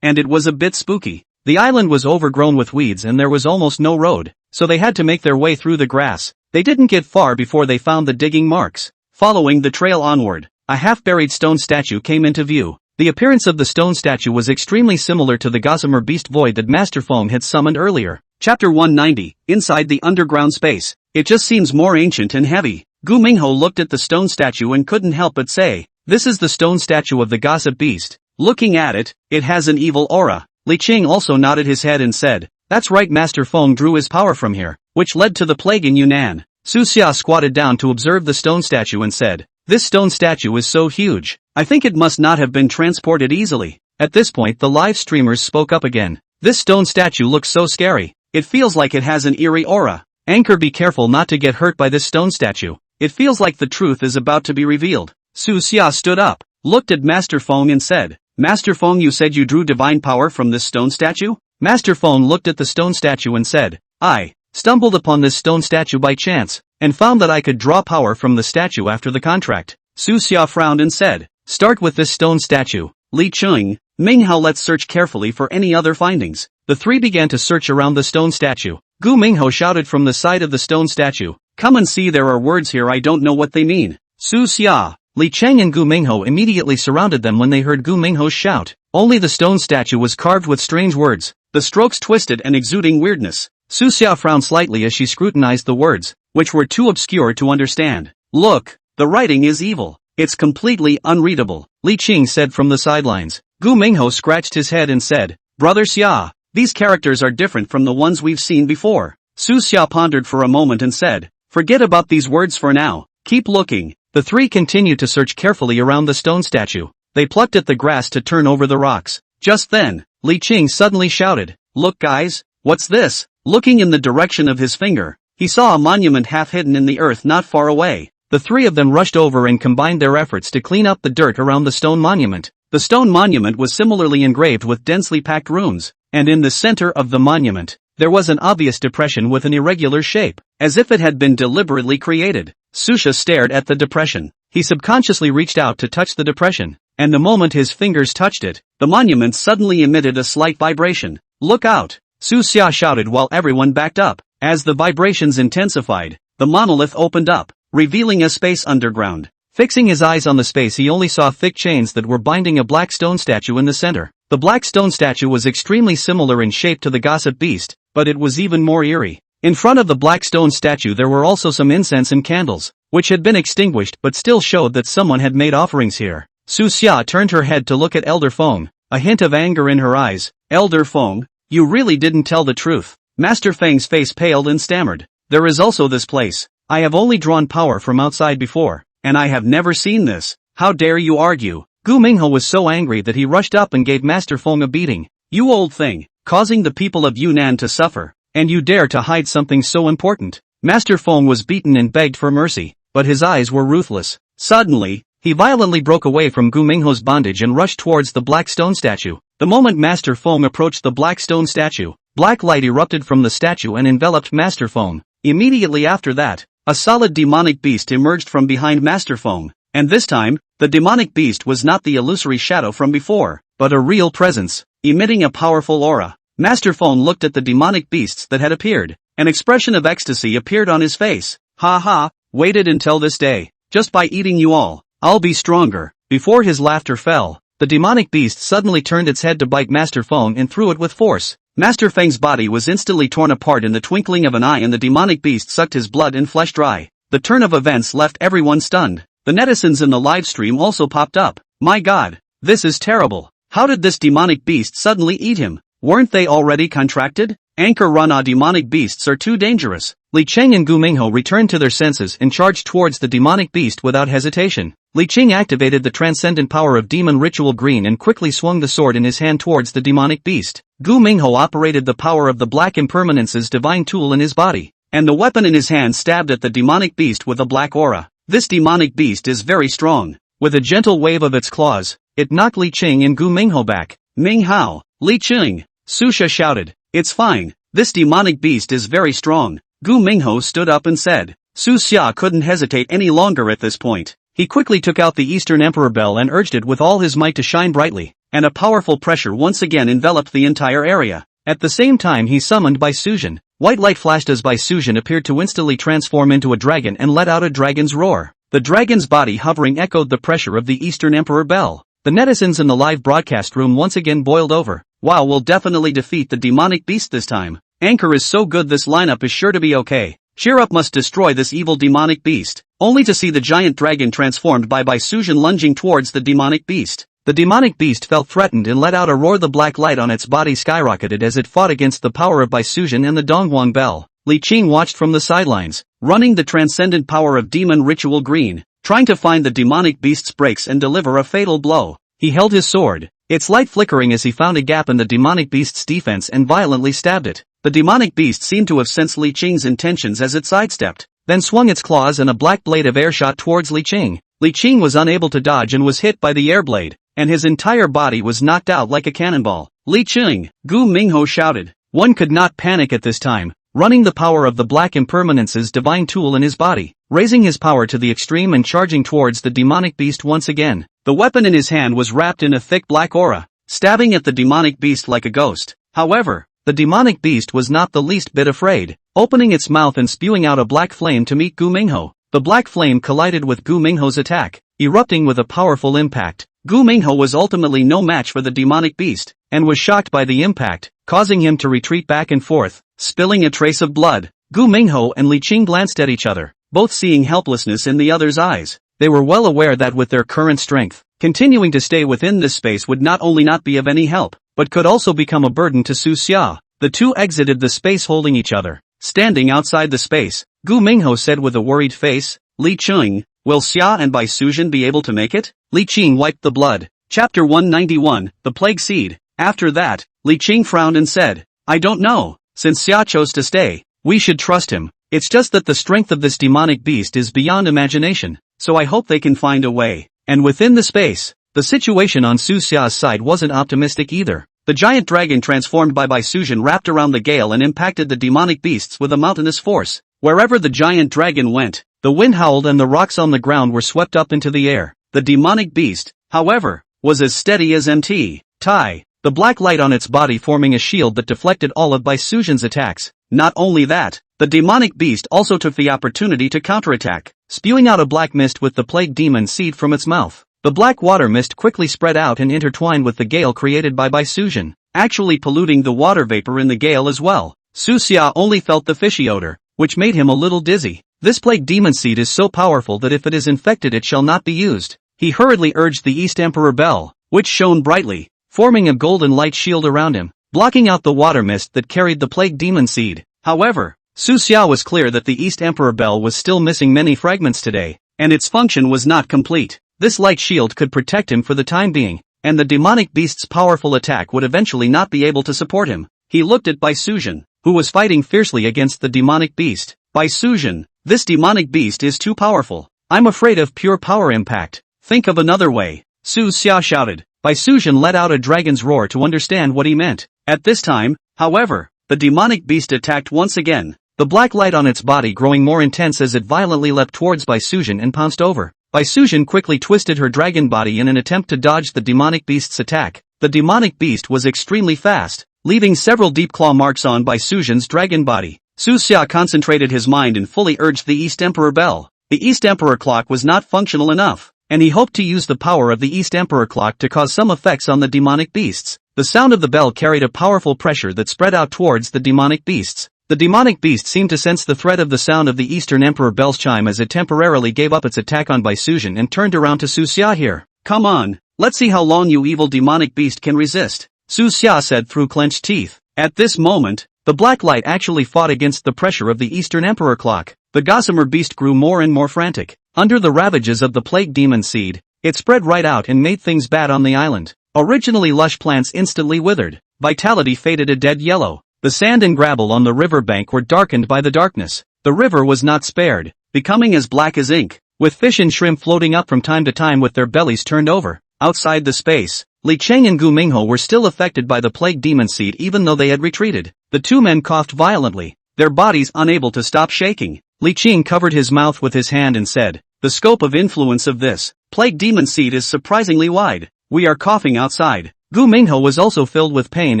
and it was a bit spooky. The island was overgrown with weeds and there was almost no road, so they had to make their way through the grass. They didn't get far before they found the digging marks. Following the trail onward, a half-buried stone statue came into view. The appearance of the stone statue was extremely similar to the Gossamer Beast Void that Master Feng had summoned earlier. Chapter 190, Inside the Underground Space. It just seems more ancient and heavy. Gu Mingho looked at the stone statue and couldn't help but say, This is the stone statue of the Gossip Beast. Looking at it, it has an evil aura. Li Qing also nodded his head and said, That's right, Master Feng drew his power from here, which led to the plague in Yunnan. Su Xia squatted down to observe the stone statue and said, This stone statue is so huge, I think it must not have been transported easily. At this point the live streamers spoke up again. This stone statue looks so scary. It feels like it has an eerie aura. Anchor, be careful not to get hurt by this stone statue. It feels like the truth is about to be revealed. Su Xia stood up, looked at Master Feng and said, Master Feng, you said you drew divine power from this stone statue? Master Feng looked at the stone statue and said, I stumbled upon this stone statue by chance, and found that I could draw power from the statue after the contract. Su Xia frowned and said, Start with this stone statue. Li Cheng, Minghao, let's search carefully for any other findings. The three began to search around the stone statue. Gu Mingho shouted from the side of the stone statue, Come and see, there are words here, I don't know what they mean. Su Xia, Li Cheng and Gu Mingho immediately surrounded them when they heard Gu Mingho's shout. Only the stone statue was carved with strange words, the strokes twisted and exuding weirdness. Su Xia frowned slightly as she scrutinized the words, which were too obscure to understand. Look, the writing is evil. It's completely unreadable, Li Qing said from the sidelines. Gu Mingho scratched his head and said, Brother Xia, these characters are different from the ones we've seen before. Su Xia pondered for a moment and said, Forget about these words for now, keep looking. The three continued to search carefully around the stone statue. They plucked at the grass to turn over the rocks. Just then, Li Qing suddenly shouted, Look guys, what's this? Looking in the direction of his finger, he saw a monument half hidden in the earth not far away. The three of them rushed over and combined their efforts to clean up the dirt around the stone monument. The stone monument was similarly engraved with densely packed runes, and in the center of the monument, there was an obvious depression with an irregular shape, as if it had been deliberately created. Susha stared at the depression. He subconsciously reached out to touch the depression, and the moment his fingers touched it, the monument suddenly emitted a slight vibration. Look out! Su Xia shouted while everyone backed up. As the vibrations intensified, the monolith opened up, revealing a space underground. Fixing his eyes on the space, he only saw thick chains that were binding a black stone statue in the center. The black stone statue was extremely similar in shape to the gossip beast, but it was even more eerie. In front of the black stone statue there were also some incense and candles, which had been extinguished but still showed that someone had made offerings here. Su Xia turned her head to look at Elder Feng, a hint of anger in her eyes. Elder Feng, you really didn't tell the truth. Master Feng's face paled and stammered. There is also this place. I have only drawn power from outside before, and I have never seen this. How dare you argue? Gu Mingho was so angry that he rushed up and gave Master Feng a beating. You old thing, causing the people of Yunnan to suffer. And you dare to hide something so important? Master Feng was beaten and begged for mercy, but his eyes were ruthless. Suddenly, he violently broke away from Gu Mingho's bondage and rushed towards the black stone statue. The moment Master Feng approached the black stone statue, black light erupted from the statue and enveloped Master Feng. Immediately after that, a solid demonic beast emerged from behind Master Feng, and this time, the demonic beast was not the illusory shadow from before, but a real presence, emitting a powerful aura. Master Feng looked at the demonic beasts that had appeared. An expression of ecstasy appeared on his face. Ha ha, waited until this day. Just by eating you all, I'll be stronger. Before his laughter fell, the demonic beast suddenly turned its head to bite Master Feng and threw it with force. Master Feng's body was instantly torn apart in the twinkling of an eye and the demonic beast sucked his blood and flesh dry. The turn of events left everyone stunned. The netizens in the live stream also popped up. My god, this is terrible. How did this demonic beast suddenly eat him? Weren't they already contracted? Anchor Rana demonic beasts are too dangerous. Li Cheng and Gu Mingho returned to their senses and charged towards the demonic beast without hesitation. Li Cheng activated the transcendent power of Demon Ritual Green and quickly swung the sword in his hand towards the demonic beast. Gu Mingho operated the power of the Black Impermanence's divine tool in his body, and the weapon in his hand stabbed at the demonic beast with a black aura. This demonic beast is very strong. With a gentle wave of its claws, it knocked Li Cheng and Gu Mingho back. Ming Hao, Li Cheng, Susha shouted. It's fine, this demonic beast is very strong. Gu Mingho stood up and said. Su Xia couldn't hesitate any longer at this point. He quickly took out the Eastern Emperor Bell and urged it with all his might to shine brightly, and a powerful pressure once again enveloped the entire area. At the same time he summoned Bai Sujin. White light flashed as Bai Sujin appeared to instantly transform into a dragon and let out a dragon's roar. The dragon's body hovering echoed the pressure of the Eastern Emperor Bell. The netizens in the live broadcast room once again boiled over. Wow, we'll definitely defeat the demonic beast this time. Anchor is so good, this lineup is sure to be okay. Cheer up must destroy this evil demonic beast. Only to see the giant dragon transformed by Bai Sujin lunging towards the demonic beast. The demonic beast felt threatened and let out a roar. The black light on its body skyrocketed as it fought against the power of Bai Sujin and the Dongguang Bell. Li Qing watched from the sidelines, running the transcendent power of Demon Ritual Green, trying to find the demonic beast's brakes and deliver a fatal blow. He held his sword, its light flickering as he found a gap in the demonic beast's defense and violently stabbed it. The demonic beast seemed to have sensed Li Qing's intentions as it sidestepped, then swung its claws and a black blade of air shot towards Li Qing. Li Qing was unable to dodge and was hit by the air blade, and his entire body was knocked out like a cannonball. Li Qing, Gu Mingho shouted. One could not panic at this time, running the power of the Black Impermanence's divine tool in his body, raising his power to the extreme and charging towards the demonic beast once again. The weapon in his hand was wrapped in a thick black aura, stabbing at the demonic beast like a ghost. However, the demonic beast was not the least bit afraid, opening its mouth and spewing out a black flame to meet Gu Mingho. The black flame collided with Gu Mingho's attack, erupting with a powerful impact. Gu Mingho was ultimately no match for the demonic beast, and was shocked by the impact, causing him to retreat back and forth, spilling a trace of blood. Gu Mingho and Li Qing glanced at each other, both seeing helplessness in the other's eyes. They were well aware that with their current strength, continuing to stay within this space would not only not be of any help, but could also become a burden to Su Xia. The two exited the space holding each other. Standing outside the space, Gu Mingho said with a worried face, Li Qing, will Xia and Bai Sujin be able to make it? Li Qing wiped the blood. Chapter 191, The Plague Seed. After that, Li Qing frowned and said, I don't know. Since Xia chose to stay, we should trust him. It's just that the strength of this demonic beast is beyond imagination, so I hope they can find a way. And within the space, the situation on Su Xia's side wasn't optimistic either. The giant dragon transformed by Bai Sujin wrapped around the gale and impacted the demonic beasts with a mountainous force. Wherever the giant dragon went, the wind howled and the rocks on the ground were swept up into the air. The demonic beast, however, was as steady as Mt. Tai, the black light on its body forming a shield that deflected all of Bai Sujin's attacks. Not only that, the demonic beast also took the opportunity to counterattack, spewing out a black mist with the plague demon seed from its mouth. The black water mist quickly spread out and intertwined with the gale created by Bai Sujin, actually polluting the water vapor in the gale as well. Su Xia only felt the fishy odor, which made him a little dizzy. This plague demon seed is so powerful that if it is infected it shall not be used. He hurriedly urged the East Emperor Bell, which shone brightly, forming a golden light shield around him, blocking out the water mist that carried the plague demon seed. However, Su Xia was clear that the East Emperor Bell was still missing many fragments today, and its function was not complete. This light shield could protect him for the time being, and the demonic beast's powerful attack would eventually not be able to support him. He looked at Bai Sujin. who was fighting fiercely against the demonic beast. By Sujin, this demonic beast is too powerful. I'm afraid of pure power impact. Think of another way. Su Xia shouted. Bai Sujin let out a dragon's roar to understand what he meant. At this time, however, the demonic beast attacked once again, the black light on its body growing more intense as it violently leapt towards Bai Sujin and pounced over. Bai Sujin quickly twisted her dragon body in an attempt to dodge the demonic beast's attack. The demonic beast was extremely fast, leaving several deep claw marks on Bai Sujin's dragon body. Su Xia concentrated his mind and fully urged the East Emperor Bell. The East Emperor clock was not functional enough, and he hoped to use the power of the East Emperor clock to cause some effects on the demonic beasts. The sound of the bell carried a powerful pressure that spread out towards the demonic beasts. The demonic beast seemed to sense the threat of the sound of the Eastern Emperor bell's chime as it temporarily gave up its attack on Bai Sujin and turned around to Su Xia. Here, come on, let's see how long you evil demonic beast can resist, Su Xia said through clenched teeth. At this moment, the black light actually fought against the pressure of the Eastern Emperor clock. The gossamer beast grew more and more frantic. Under the ravages of the plague demon seed, it spread right out and made things bad on the island. Originally lush plants instantly withered, vitality faded a dead yellow. The sand and gravel on the river bank were darkened by the darkness. The river was not spared, becoming as black as ink, with fish and shrimp floating up from time to time with their bellies turned over. Outside the space, Li Cheng and Gu Mingho were still affected by the plague demon seed even though they had retreated. The two men coughed violently, their bodies unable to stop shaking. Li Cheng covered his mouth with his hand and said, "The scope of influence of this plague demon seed is surprisingly wide. We are coughing outside." Gu Mingho was also filled with pain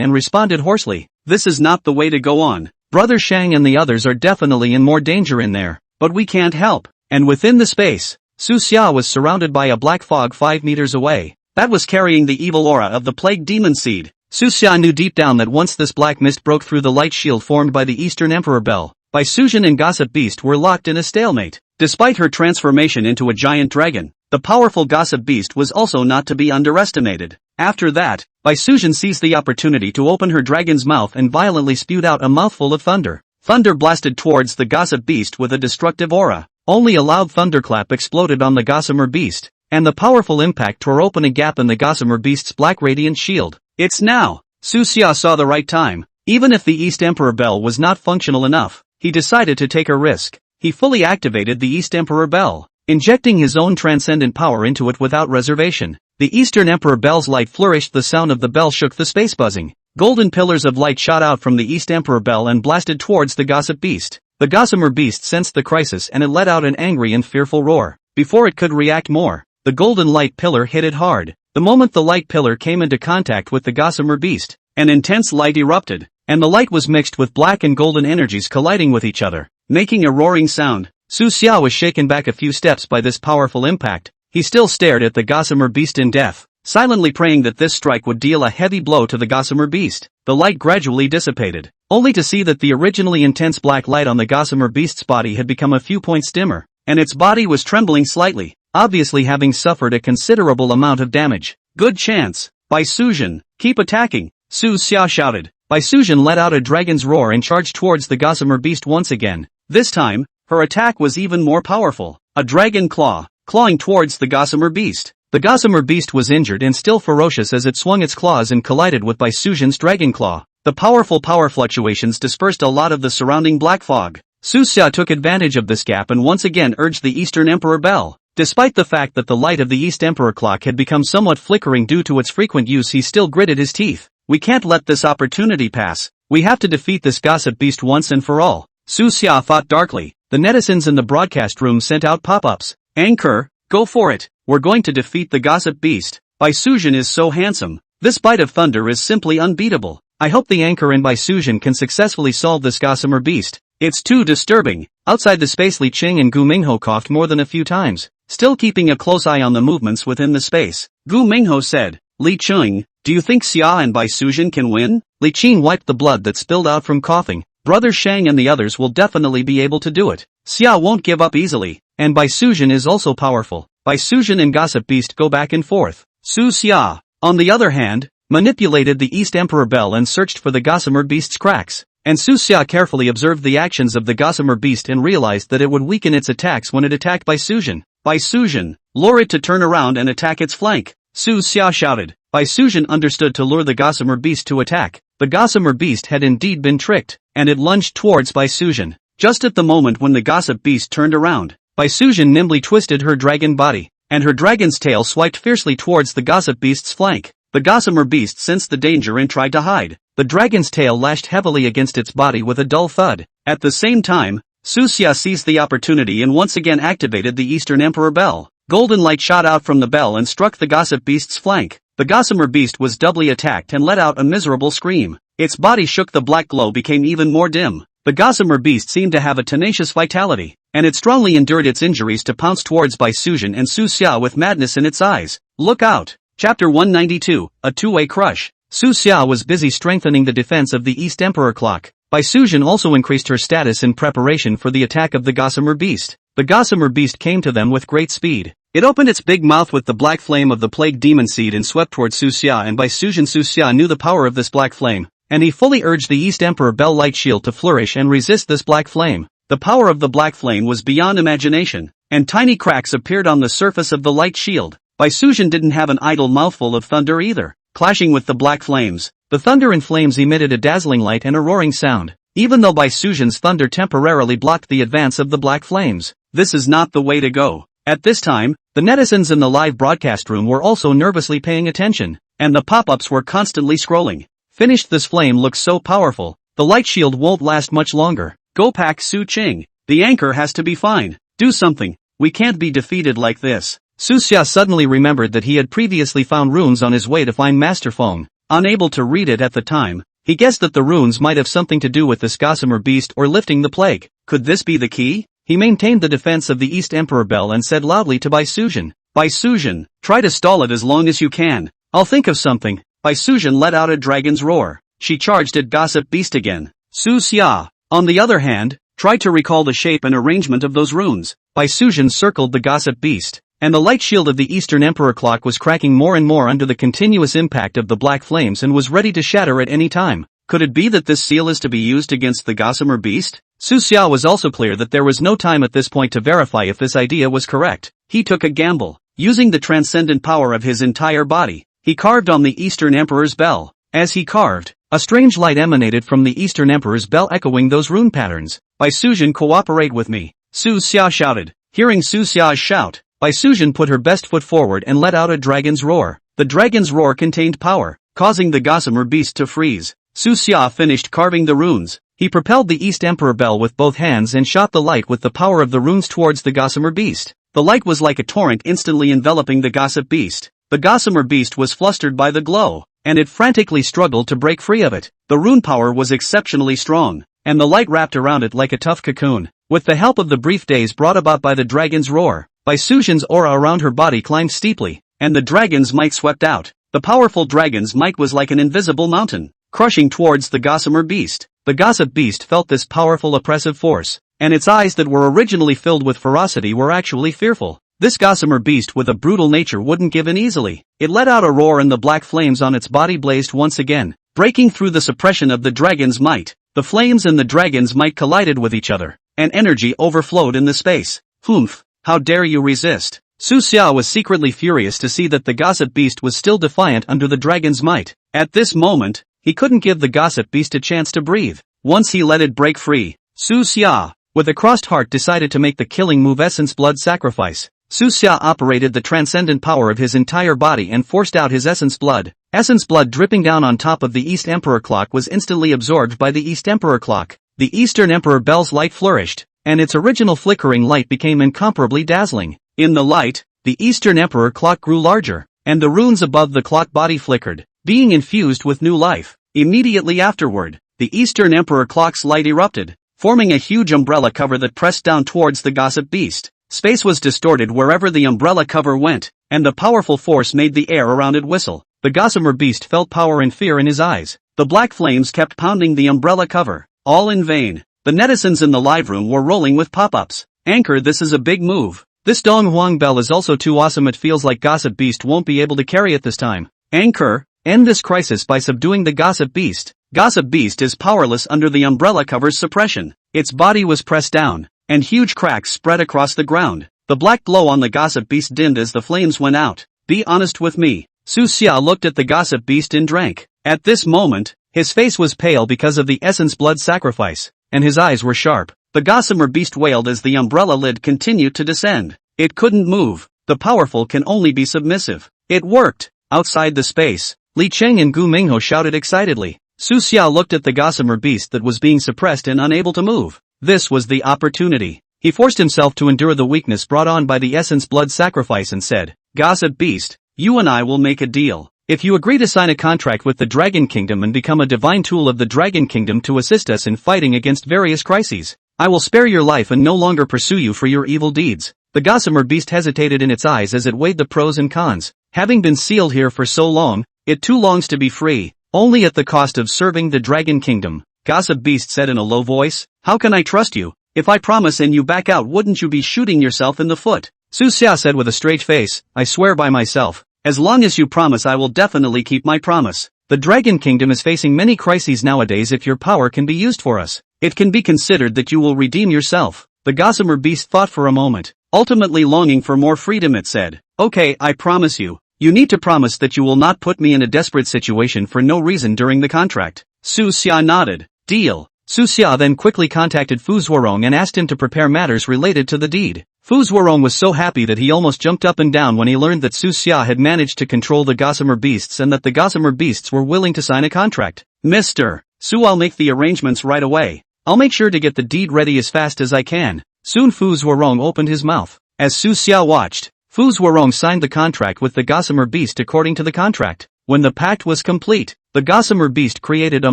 and responded hoarsely, "This is not the way to go on. Brother Shang and the others are definitely in more danger in there, but we can't help." And within the space, Su Xia was surrounded by a black fog 5 meters away. That was carrying the evil aura of the plague demon seed. Su Xia knew deep down that once this black mist broke through the light shield formed by the Eastern Emperor Bell, Bai Sujin and Gossip Beast were locked in a stalemate. Despite her transformation into a giant dragon, the powerful Gossip Beast was also not to be underestimated. After that, Bai Sujin seized the opportunity to open her dragon's mouth and violently spewed out a mouthful of thunder. Thunder blasted towards the Gossip Beast with a destructive aura. Only a loud thunderclap exploded on the Gossamer Beast, and the powerful impact tore open a gap in the Gossamer Beast's black radiant shield. It's now! Su Xia saw the right time. Even if the East Emperor Bell was not functional enough, he decided to take a risk. He fully activated the East Emperor Bell, injecting his own transcendent power into it without reservation. The Eastern Emperor Bell's light flourished. The sound of the bell shook the space buzzing. Golden pillars of light shot out from the East Emperor Bell and blasted towards the Gossip Beast. The Gossamer Beast sensed the crisis and it let out an angry and fearful roar. Before it could react more, the golden light pillar hit it hard. The moment the light pillar came into contact with the Gossamer Beast, an intense light erupted, and the light was mixed with black and golden energies colliding with each other, making a roaring sound. Su Xia was shaken back a few steps by this powerful impact. He still stared at the Gossamer Beast in death, silently praying that this strike would deal a heavy blow to the Gossamer Beast. The light gradually dissipated, only to see that the originally intense black light on the Gossamer Beast's body had become a few points dimmer, and its body was trembling slightly, obviously having suffered a considerable amount of damage. "Good chance, Bai Sujin, keep attacking," Su Xia shouted. Bai Sujin let out a dragon's roar and charged towards the Gossamer Beast once again. This time, her attack was even more powerful. A dragon claw, clawing towards the Gossamer Beast. The Gossamer Beast was injured and still ferocious as it swung its claws and collided with Bai Sujin's dragon claw. The powerful power fluctuations dispersed a lot of the surrounding black fog. Su Xia took advantage of this gap and once again urged the Eastern Emperor Bell. Despite the fact that the light of the East Emperor clock had become somewhat flickering due to its frequent use, he still gritted his teeth. "We can't let this opportunity pass. We have to defeat this Gossip Beast once and for all." Su Xia thought darkly. The netizens in the broadcast room sent out pop-ups. "Anchor, go for it. We're going to defeat the Gossip Beast. Bai Sujin is so handsome. This bite of thunder is simply unbeatable. I hope the Anchor and Bai Sujin can successfully solve this Gossamer Beast. It's too disturbing." Outside the space, Li Cheng and Gu Mingho coughed more than a few times, still keeping a close eye on the movements within the space. Gu Mingho said, "Li Cheng, do you think Xia and Bai Sujin can win?" Li Cheng wiped the blood that spilled out from coughing. "Brother Shang and the others will definitely be able to do it. Xia won't give up easily, and Bai Sujin is also powerful." Bai Sujin and Gossip Beast go back and forth. Su Xia, on the other hand, manipulated the East Emperor Bell and searched for the Gossamer Beast's cracks. And Su Xia carefully observed the actions of the Gossamer Beast and realized that it would weaken its attacks when it attacked Bai Sujin. "Bai Sujin, lure it to turn around and attack its flank," Su Xia shouted. Bai Sujin understood to lure the Gossamer Beast to attack. The Gossamer Beast had indeed been tricked. and it lunged towards Bai Sujin. Just at the moment when the gossip beast turned around, Bai Sujin nimbly twisted her dragon body, and her dragon's tail swiped fiercely towards the gossip beast's flank. The gossamer beast sensed the danger and tried to hide. The dragon's tail lashed heavily against its body with a dull thud. At the same time, Su Xia seized the opportunity and once again activated the Eastern Emperor Bell. Golden light shot out from the bell and struck the gossip beast's flank. The gossamer beast was doubly attacked and let out a miserable scream. Its body shook, the black glow became even more dim. The gossamer beast seemed to have a tenacious vitality, and it strongly endured its injuries to pounce towards Bai Sujin and Su Xia with madness in its eyes. Look out! Chapter 192, A Two-Way Crush. Su Xia was busy strengthening the defense of the East Emperor clock. Bai Sujin also increased her status in preparation for the attack of the gossamer beast. The gossamer beast came to them with great speed. It opened its big mouth with the black flame of the plague demon seed and swept towards Su Xia, and Bai Sujin. Su Xia knew the power of this black flame, and he fully urged the East Emperor Bell light shield to flourish and resist this black flame. The power of the black flame was beyond imagination, and tiny cracks appeared on the surface of the light shield. Bai Sujin didn't have an idle mouthful of thunder either. Clashing with the black flames, the thunder and flames emitted a dazzling light and a roaring sound. Even though Bai Sujin's thunder temporarily blocked the advance of the black flames, this is not the way to go. At this time, the netizens in the live broadcast room were also nervously paying attention, and the pop-ups were constantly scrolling. Finished. This flame looks so powerful. The light shield won't last much longer. Go pack Su Qing. The anchor has to be fine. Do something. We can't be defeated like this. Su Xia suddenly remembered that he had previously found runes on his way to find Master Feng. Unable to read it at the time, he guessed that the runes might have something to do with this gossamer beast or lifting the plague. Could this be the key? He maintained the defense of the East Emperor Bell and said loudly to Bai Sujin, Bai Sujin, try to stall it as long as you can. I'll think of something. Bai Sujin let out a dragon's roar. She charged at gossip beast again. Su Xia, on the other hand, tried to recall the shape and arrangement of those runes. Bai Sujin circled the gossip beast, and the light shield of the Eastern Emperor clock was cracking more and more under the continuous impact of the black flames and was ready to shatter at any time. Could it be that this seal is to be used against the gossamer beast? Su Xia was also clear that there was no time at this point to verify if this idea was correct. He took a gamble. Using the transcendent power of his entire body, he carved on the Eastern Emperor's bell. As he carved, a strange light emanated from the Eastern Emperor's bell echoing those rune patterns. Bai Sujin, cooperate with me. Su Xia shouted. Hearing Su Xia's shout, Bai Sujin put her best foot forward and let out a dragon's roar. The dragon's roar contained power, causing the gossamer beast to freeze. Su Xia finished carving the runes. He propelled the East Emperor Bell with both hands and shot the light with the power of the runes towards the gossamer beast. The light was like a torrent, instantly enveloping the gossip beast. The gossamer beast was flustered by the glow, and it frantically struggled to break free of it. The rune power was exceptionally strong, and the light wrapped around it like a tough cocoon. With the help of the brief days brought about by the dragon's roar, Bai Sujin's aura around her body climbed steeply, and the dragon's might swept out. The powerful dragon's might was like an invisible mountain, crushing towards the gossamer beast. The gossip beast felt this powerful oppressive force, and its eyes that were originally filled with ferocity were actually fearful. This gossamer beast with a brutal nature wouldn't give in easily. It let out a roar and the black flames on its body blazed once again, breaking through the suppression of the dragon's might. The flames and the dragon's might collided with each other, and energy overflowed in the space. Humph, how dare you resist? Su Xia was secretly furious to see that the gossip beast was still defiant under the dragon's might. At this moment, he couldn't give the gossip beast a chance to breathe. Once he let it break free, Su Xia, with a crossed heart, decided to make the killing move, Essence Blood Sacrifice. Su Xia operated the transcendent power of his entire body and forced out his essence blood. Essence blood dripping down on top of the East Emperor clock was instantly absorbed by the East Emperor clock. The Eastern Emperor Bell's light flourished, and its original flickering light became incomparably dazzling. In the light, the Eastern Emperor clock grew larger, and the runes above the clock body flickered, being infused with new life. Immediately afterward, the Eastern Emperor clock's light erupted, forming a huge umbrella cover that pressed down towards the gossip beast. Space was distorted wherever the umbrella cover went, and the powerful force made the air around it whistle. The gossamer beast felt power and fear in his eyes. The black flames kept pounding the umbrella cover, all in vain. The netizens in the live room were rolling with pop-ups. Anchor, this is a big move. This Dong Huang bell is also too awesome. It feels like gossip beast won't be able to carry it this time. Anchor, end this crisis by subduing the gossip beast. Gossip beast is powerless under the umbrella cover's suppression. Its body was pressed down, and huge cracks spread across the ground. The black glow on the gossip beast dimmed as the flames went out. Be honest with me. Su Xia looked at the gossip beast and drank. At this moment, His face was pale because of the essence blood sacrifice, and his eyes were sharp. The gossamer beast wailed as the umbrella lid continued to descend. It couldn't move. The powerful can only be submissive. It worked! Outside the space, Li Cheng and Gu Mingho shouted excitedly. Su Xia looked at the gossamer beast that was being suppressed and unable to move. This was the opportunity. He forced himself to endure the weakness brought on by the essence blood sacrifice and said, "Gossip beast, you and I will make a deal. If you agree to sign a contract with the Dragon Kingdom and become a divine tool of the Dragon Kingdom to assist us in fighting against various crises, I will spare your life and no longer pursue you for your evil deeds." The gossamer beast hesitated in its eyes as it weighed the pros and cons. Having been sealed here for so long, it too longs to be free, only at the cost of serving the Dragon Kingdom. Gossip Beast said in a low voice, "How can I trust you? If I promise and you back out, wouldn't you be shooting yourself in the foot?" Su Xia said with a straight face, "I swear by myself. As long as you promise, I will definitely keep my promise. The Dragon Kingdom is facing many crises nowadays. If your power can be used for us, it can be considered that you will redeem yourself." The gossamer beast thought for a moment. Ultimately longing for more freedom, it said, "Okay, I promise you. You need to promise that you will not put me in a desperate situation for no reason during the contract." Su Xia nodded. "Deal." Su Xia then quickly contacted Fu Zuorong and asked him to prepare matters related to the deed. Fu Zuorong was so happy that he almost jumped up and down when he learned that Su Xia had managed to control the gossamer beasts and that the gossamer beasts were willing to sign a contract. "Mr. Su, I'll make the arrangements right away. I'll make sure to get the deed ready as fast as I can." Soon Fu Zuorong opened his mouth. As Su Xia watched, Fu Zuorong signed the contract with the gossamer beast according to the contract. When the pact was complete, the gossamer beast created a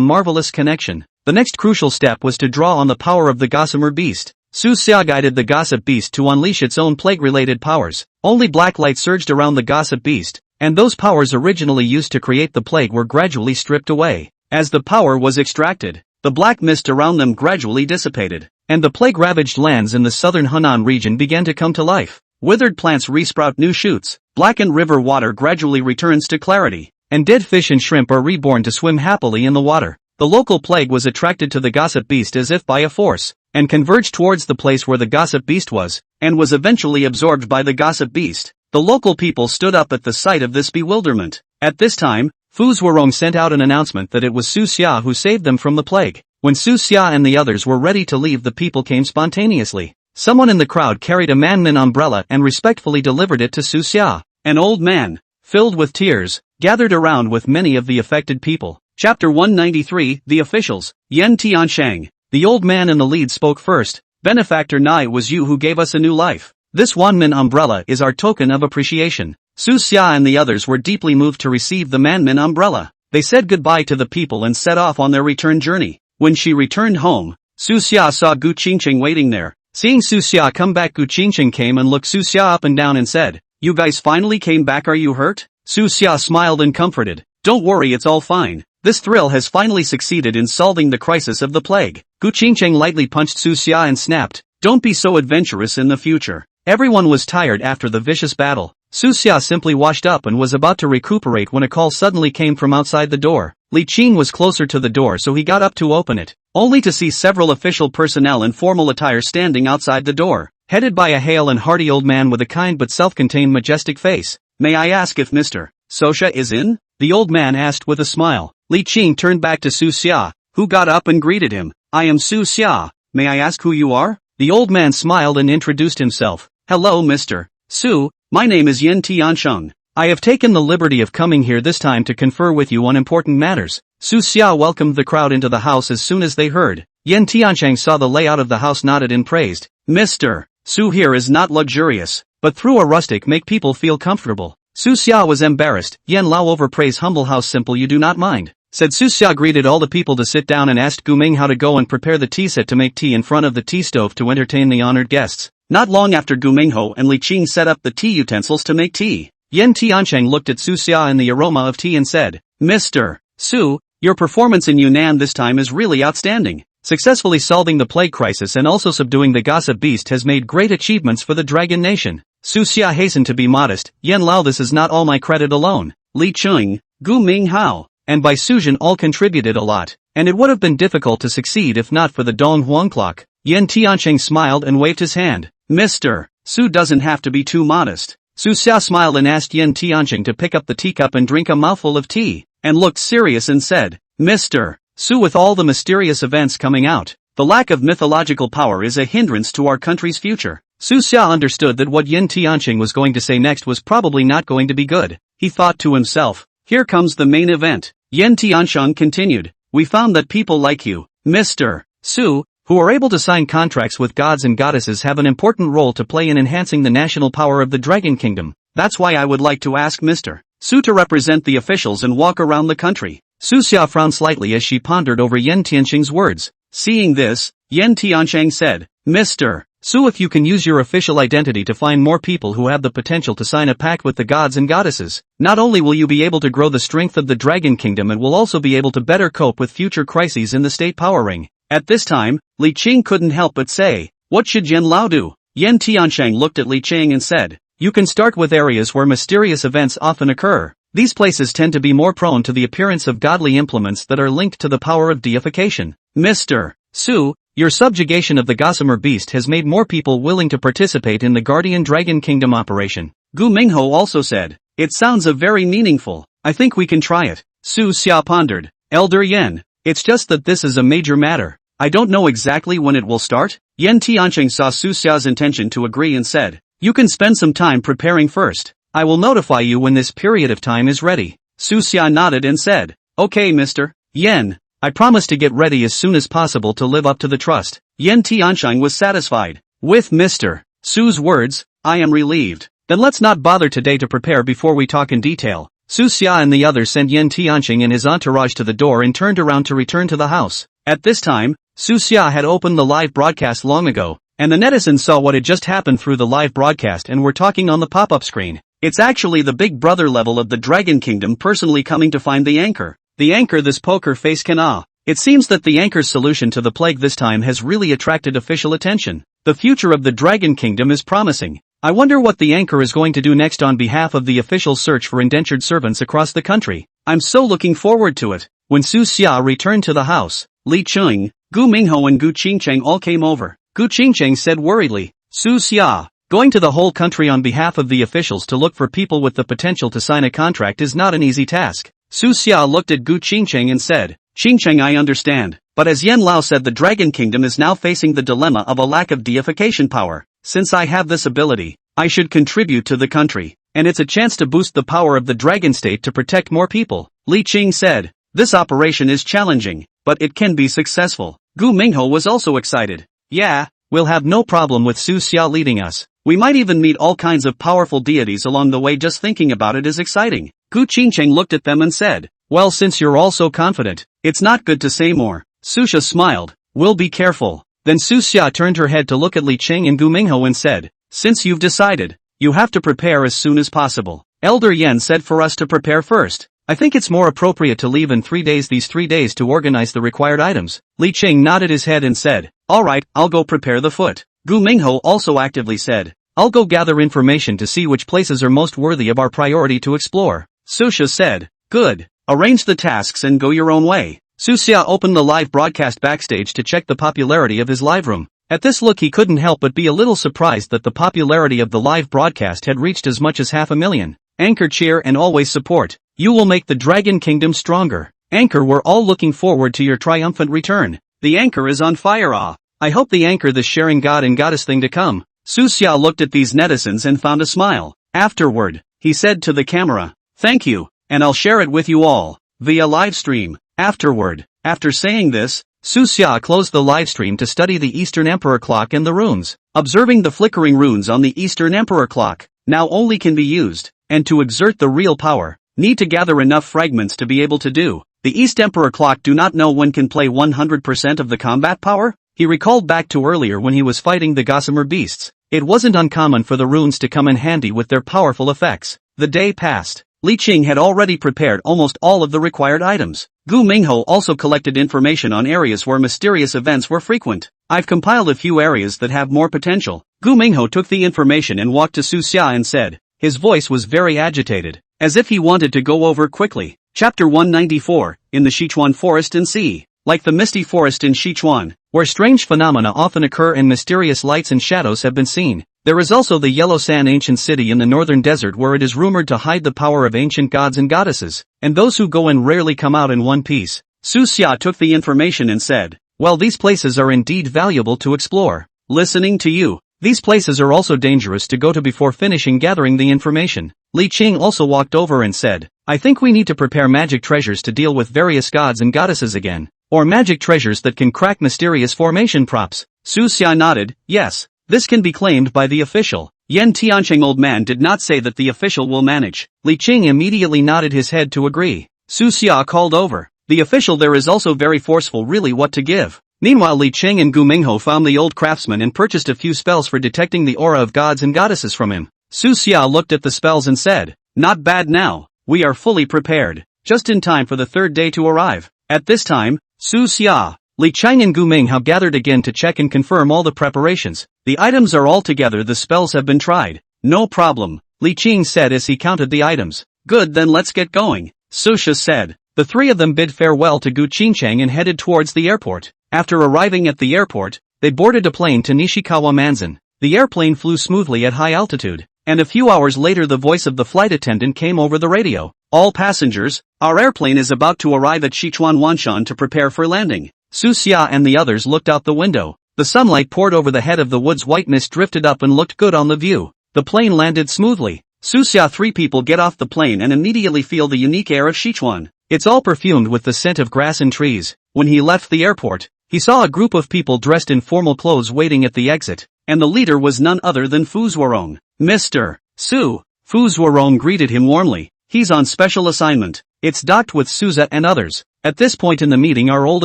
marvelous connection. The next crucial step was to draw on the power of the gossamer beast. Su Xia guided the gossip beast to unleash its own plague-related powers. Only black light surged around the gossip beast, and those powers originally used to create the plague were gradually stripped away. As the power was extracted, the black mist around them gradually dissipated, and the plague-ravaged lands in the southern Hunan region began to come to life. Withered plants resprout new shoots, blackened river water gradually returns to clarity, and dead fish and shrimp are reborn to swim happily in the water. The local plague was attracted to the gossip beast as if by a force, and converged towards the place where the gossip beast was, and was eventually absorbed by the gossip beast. The local people stood up at the sight of this bewilderment. At this time, Fu Zuorong sent out an announcement that it was Su Xia who saved them from the plague. When Su Xia and the others were ready to leave, the people came spontaneously. Someone in the crowd carried a manmin umbrella and respectfully delivered it to Su Xia. An old man, filled with tears, gathered around with many of the affected people. Chapter 193, The Officials. Yan Tianshang. The old man in the lead spoke first. "Benefactor Nai, was you who gave us a new life. This Wanmin umbrella is our token of appreciation." Su Xia and the others were deeply moved to receive the Manmin umbrella. They said goodbye to the people and set off on their return journey. When she returned home, Su Xia saw Gu Qingqing waiting there. Seeing Su Xia come back, Gu Qingqing came and looked Su Xia up and down and said, "You guys finally came back, are you hurt?" Su Xia smiled and comforted. "Don't worry, it's all fine. This thrill has finally succeeded in solving the crisis of the plague." Gu Qingqing lightly punched Su Xia and snapped, "Don't be so adventurous in the future." Everyone was tired after the vicious battle. Su Xia simply washed up and was about to recuperate when a call suddenly came from outside the door. Li Qing was closer to the door, so he got up to open it, only to see several official personnel in formal attire standing outside the door, headed by a hale and hearty old man with a kind but self-contained majestic face. "May I ask if Mr. Sosha is in?" the old man asked with a smile. Li Qing turned back to Su Xia, who got up and greeted him. "I am Su Xia. May I ask who you are?" The old man smiled and introduced himself. "Hello, Mr. Su. My name is Yan Tiansheng. I have taken the liberty of coming here this time to confer with you on important matters." Su Xia welcomed the crowd into the house as soon as they heard. Yan Tiansheng saw the layout of the house, nodded and praised. "Mr. Su here is not luxurious, but through a rustic make people feel comfortable." Su Xia was embarrassed. "Yan Lao overpraise humble house, simple you do not mind," said Su Xia, greeted all the people to sit down and asked Gu Ming how to go and prepare the tea set to make tea in front of the tea stove to entertain the honored guests. Not long after, Gu Mingho and Li Qing set up the tea utensils to make tea. Yan Tiansheng looked at Su Xia and the aroma of tea and said, "Mr. Su, your performance in Yunnan this time is really outstanding. Successfully solving the plague crisis and also subduing the gossip beast has made great achievements for the Dragon Nation." Su Xia hastened to be modest. "Yan Lao, this is not all my credit alone. Li Qing, Gu Minghao, and Bai Suzhen all contributed a lot, and it would have been difficult to succeed if not for the Dong Huang clock." Yan Tiansheng smiled and waved his hand. "Mr. Su doesn't have to be too modest." Su Xia smiled and asked Yan Tiansheng to pick up the teacup and drink a mouthful of tea, and looked serious and said, Mr. Su, with all the mysterious events coming out, the lack of mythological power is a hindrance to our country's future. Su Xia understood that what Yin Tianqing was going to say next was probably not going to be good. He thought to himself, here comes the main event. Yin Tianqing continued, we found that people like you, Mr. Su, who are able to sign contracts with gods and goddesses, have an important role to play in enhancing the national power of the Dragon Kingdom. That's why I would like to ask Mr. Su to represent the officials and walk around the country. Su Xia frowned slightly as she pondered over Yin Tianqing's words. Seeing this, Yin Tianqing said, Mr. Su, if you can use your official identity to find more people who have the potential to sign a pact with the gods and goddesses, not only will you be able to grow the strength of the Dragon Kingdom, and will also be able to better cope with future crises in the state power ring. At this time, Li Qing couldn't help but say, what should Yin Lao do? Yin Tianqing looked at Li Qing and said, you can start with areas where mysterious events often occur. These places tend to be more prone to the appearance of godly implements that are linked to the power of deification. Mr. Su, your subjugation of the Gossamer Beast has made more people willing to participate in the Guardian Dragon Kingdom operation. Gu Mingho also said, it sounds very meaningful. I think we can try it. Su Xia pondered, Elder Yen, it's just that this is a major matter. I don't know exactly when it will start. Yin Tianqing saw Su Xia's intention to agree and said, you can spend some time preparing first. I will notify you when this period of time is ready. Su Xia nodded and said, okay Mr. Yen, I promise to get ready as soon as possible to live up to the trust. Yin Tianqing was satisfied. With Mr. Su's words, I am relieved. Then let's not bother today to prepare before we talk in detail. Su Xia and the others sent Yin Tianqing and his entourage to the door and turned around to return to the house. At this time, Su Xia had opened the live broadcast long ago, and the netizens saw what had just happened through the live broadcast and were talking on the pop-up screen. It's actually the big brother level of the Dragon Kingdom personally coming to find the anchor. The anchor, this poker face can It seems that the anchor's solution to the plague this time has really attracted official attention. The future of the Dragon Kingdom is promising. I wonder what the anchor is going to do next on behalf of the official search for indentured servants across the country. I'm so looking forward to it. When Su Xia returned to the house, Li Qing, Gu Mingho and Gu Qingcheng all came over. Gu Qingcheng said worriedly, Su Xia, going to the whole country on behalf of the officials to look for people with the potential to sign a contract is not an easy task. Su Xia looked at Gu Qingcheng and said, Qingcheng, I understand, but as Yen Lao said, the Dragon Kingdom is now facing the dilemma of a lack of deification power. Since I have this ability, I should contribute to the country, and it's a chance to boost the power of the Dragon State to protect more people. Li Qing said, this operation is challenging, but it can be successful. Gu Mingho was also excited. Yeah, we'll have no problem with Su Xia leading us. We might even meet all kinds of powerful deities along the way. Just thinking about it is exciting. Gu Qingcheng looked at them and said, well, since you're all so confident, it's not good to say more. Su Xia smiled, we'll be careful. Then Su Xia turned her head to look at Li Qing and Gu Mingho and said, since you've decided, you have to prepare as soon as possible. Elder Yen said for us to prepare first. I think it's more appropriate to leave in 3 days, these 3 days, to organize the required items. Li Qing nodded his head and said, alright, I'll go prepare the foot. Gu Mingho also actively said, I'll go gather information to see which places are most worthy of our priority to explore. Su Xia said, good, arrange the tasks and go your own way. Su Xia opened the live broadcast backstage to check the popularity of his live room. At this look, he couldn't help but be a little surprised that the popularity of the live broadcast had reached as much as 500,000. Anchor, cheer and always support. You will make the Dragon Kingdom stronger. Anchor, we're all looking forward to your triumphant return. The anchor is on fire. I hope the anchor, the sharing god and goddess thing to come. Su Xia looked at these netizens and found a smile. Afterward, he said to the camera, thank you, and I'll share it with you all, via live stream. Afterward, after saying this, Su Xia closed the live stream to study the Eastern Emperor clock and the runes. Observing the flickering runes on the Eastern Emperor clock, now only can be used, and to exert the real power, need to gather enough fragments to be able to do. The East Emperor clock do not know when can play 100% of the combat power? He recalled back to earlier when he was fighting the Gossamer Beasts. It wasn't uncommon for the runes to come in handy with their powerful effects. The day passed. Li Qing had already prepared almost all of the required items. Gu Mingho also collected information on areas where mysterious events were frequent. I've compiled a few areas that have more potential. Gu Mingho took the information and walked to Su Xia and said, his voice was very agitated, as if he wanted to go over quickly. Chapter 194, in the Sichuan Forest and Sea. Like the misty forest in Sichuan, where strange phenomena often occur and mysterious lights and shadows have been seen, there is also the Yellow Sand ancient city in the northern desert where it is rumored to hide the power of ancient gods and goddesses, and those who go in rarely come out in one piece. Su Xia took the information and said, well, these places are indeed valuable to explore. Listening to you, these places are also dangerous to go to before finishing gathering the information. Li Qing also walked over and said, I think we need to prepare magic treasures to deal with various gods and goddesses again. Or magic treasures that can crack mysterious formation props. Su Xia nodded, yes, this can be claimed by the official. Yan Tiancheng old man did not say that the official will manage. Li Qing immediately nodded his head to agree. Su Xia called over. The official there is also very forceful, really what to give. Meanwhile Li Qing and Gu Mingho found the old craftsman and purchased a few spells for detecting the aura of gods and goddesses from him. Su Xia looked at the spells and said, not bad now, we are fully prepared, just in time for the third day to arrive. At this time, Su Xia, Li Qing and Gu Mingho gathered again to check and confirm all the preparations. The items are all together, the spells have been tried. No problem, Li Qing said as he counted the items. Good, then let's get going, Su Xia said. The three of them bid farewell to Gu Qingcheng and headed towards the airport. After arriving at the airport, they boarded a plane to Nishikawa Manzan. The airplane flew smoothly at high altitude, and a few hours later the voice of the flight attendant came over the radio. All passengers, our airplane is about to arrive at Sichuan Wanshan to prepare for landing. Su Xia and the others looked out the window. The sunlight poured over the head of the woods, white mist drifted up and looked good on the view. The plane landed smoothly. Su Xia, three people get off the plane and immediately feel the unique air of Sichuan. It's all perfumed with the scent of grass and trees. When he left the airport, he saw a group of people dressed in formal clothes waiting at the exit, and the leader was none other than Fu Zuorong. Mr. Su. Fu Zuorong greeted him warmly. He's on special assignment. It's docked with Souza and others. At this point in the meeting are old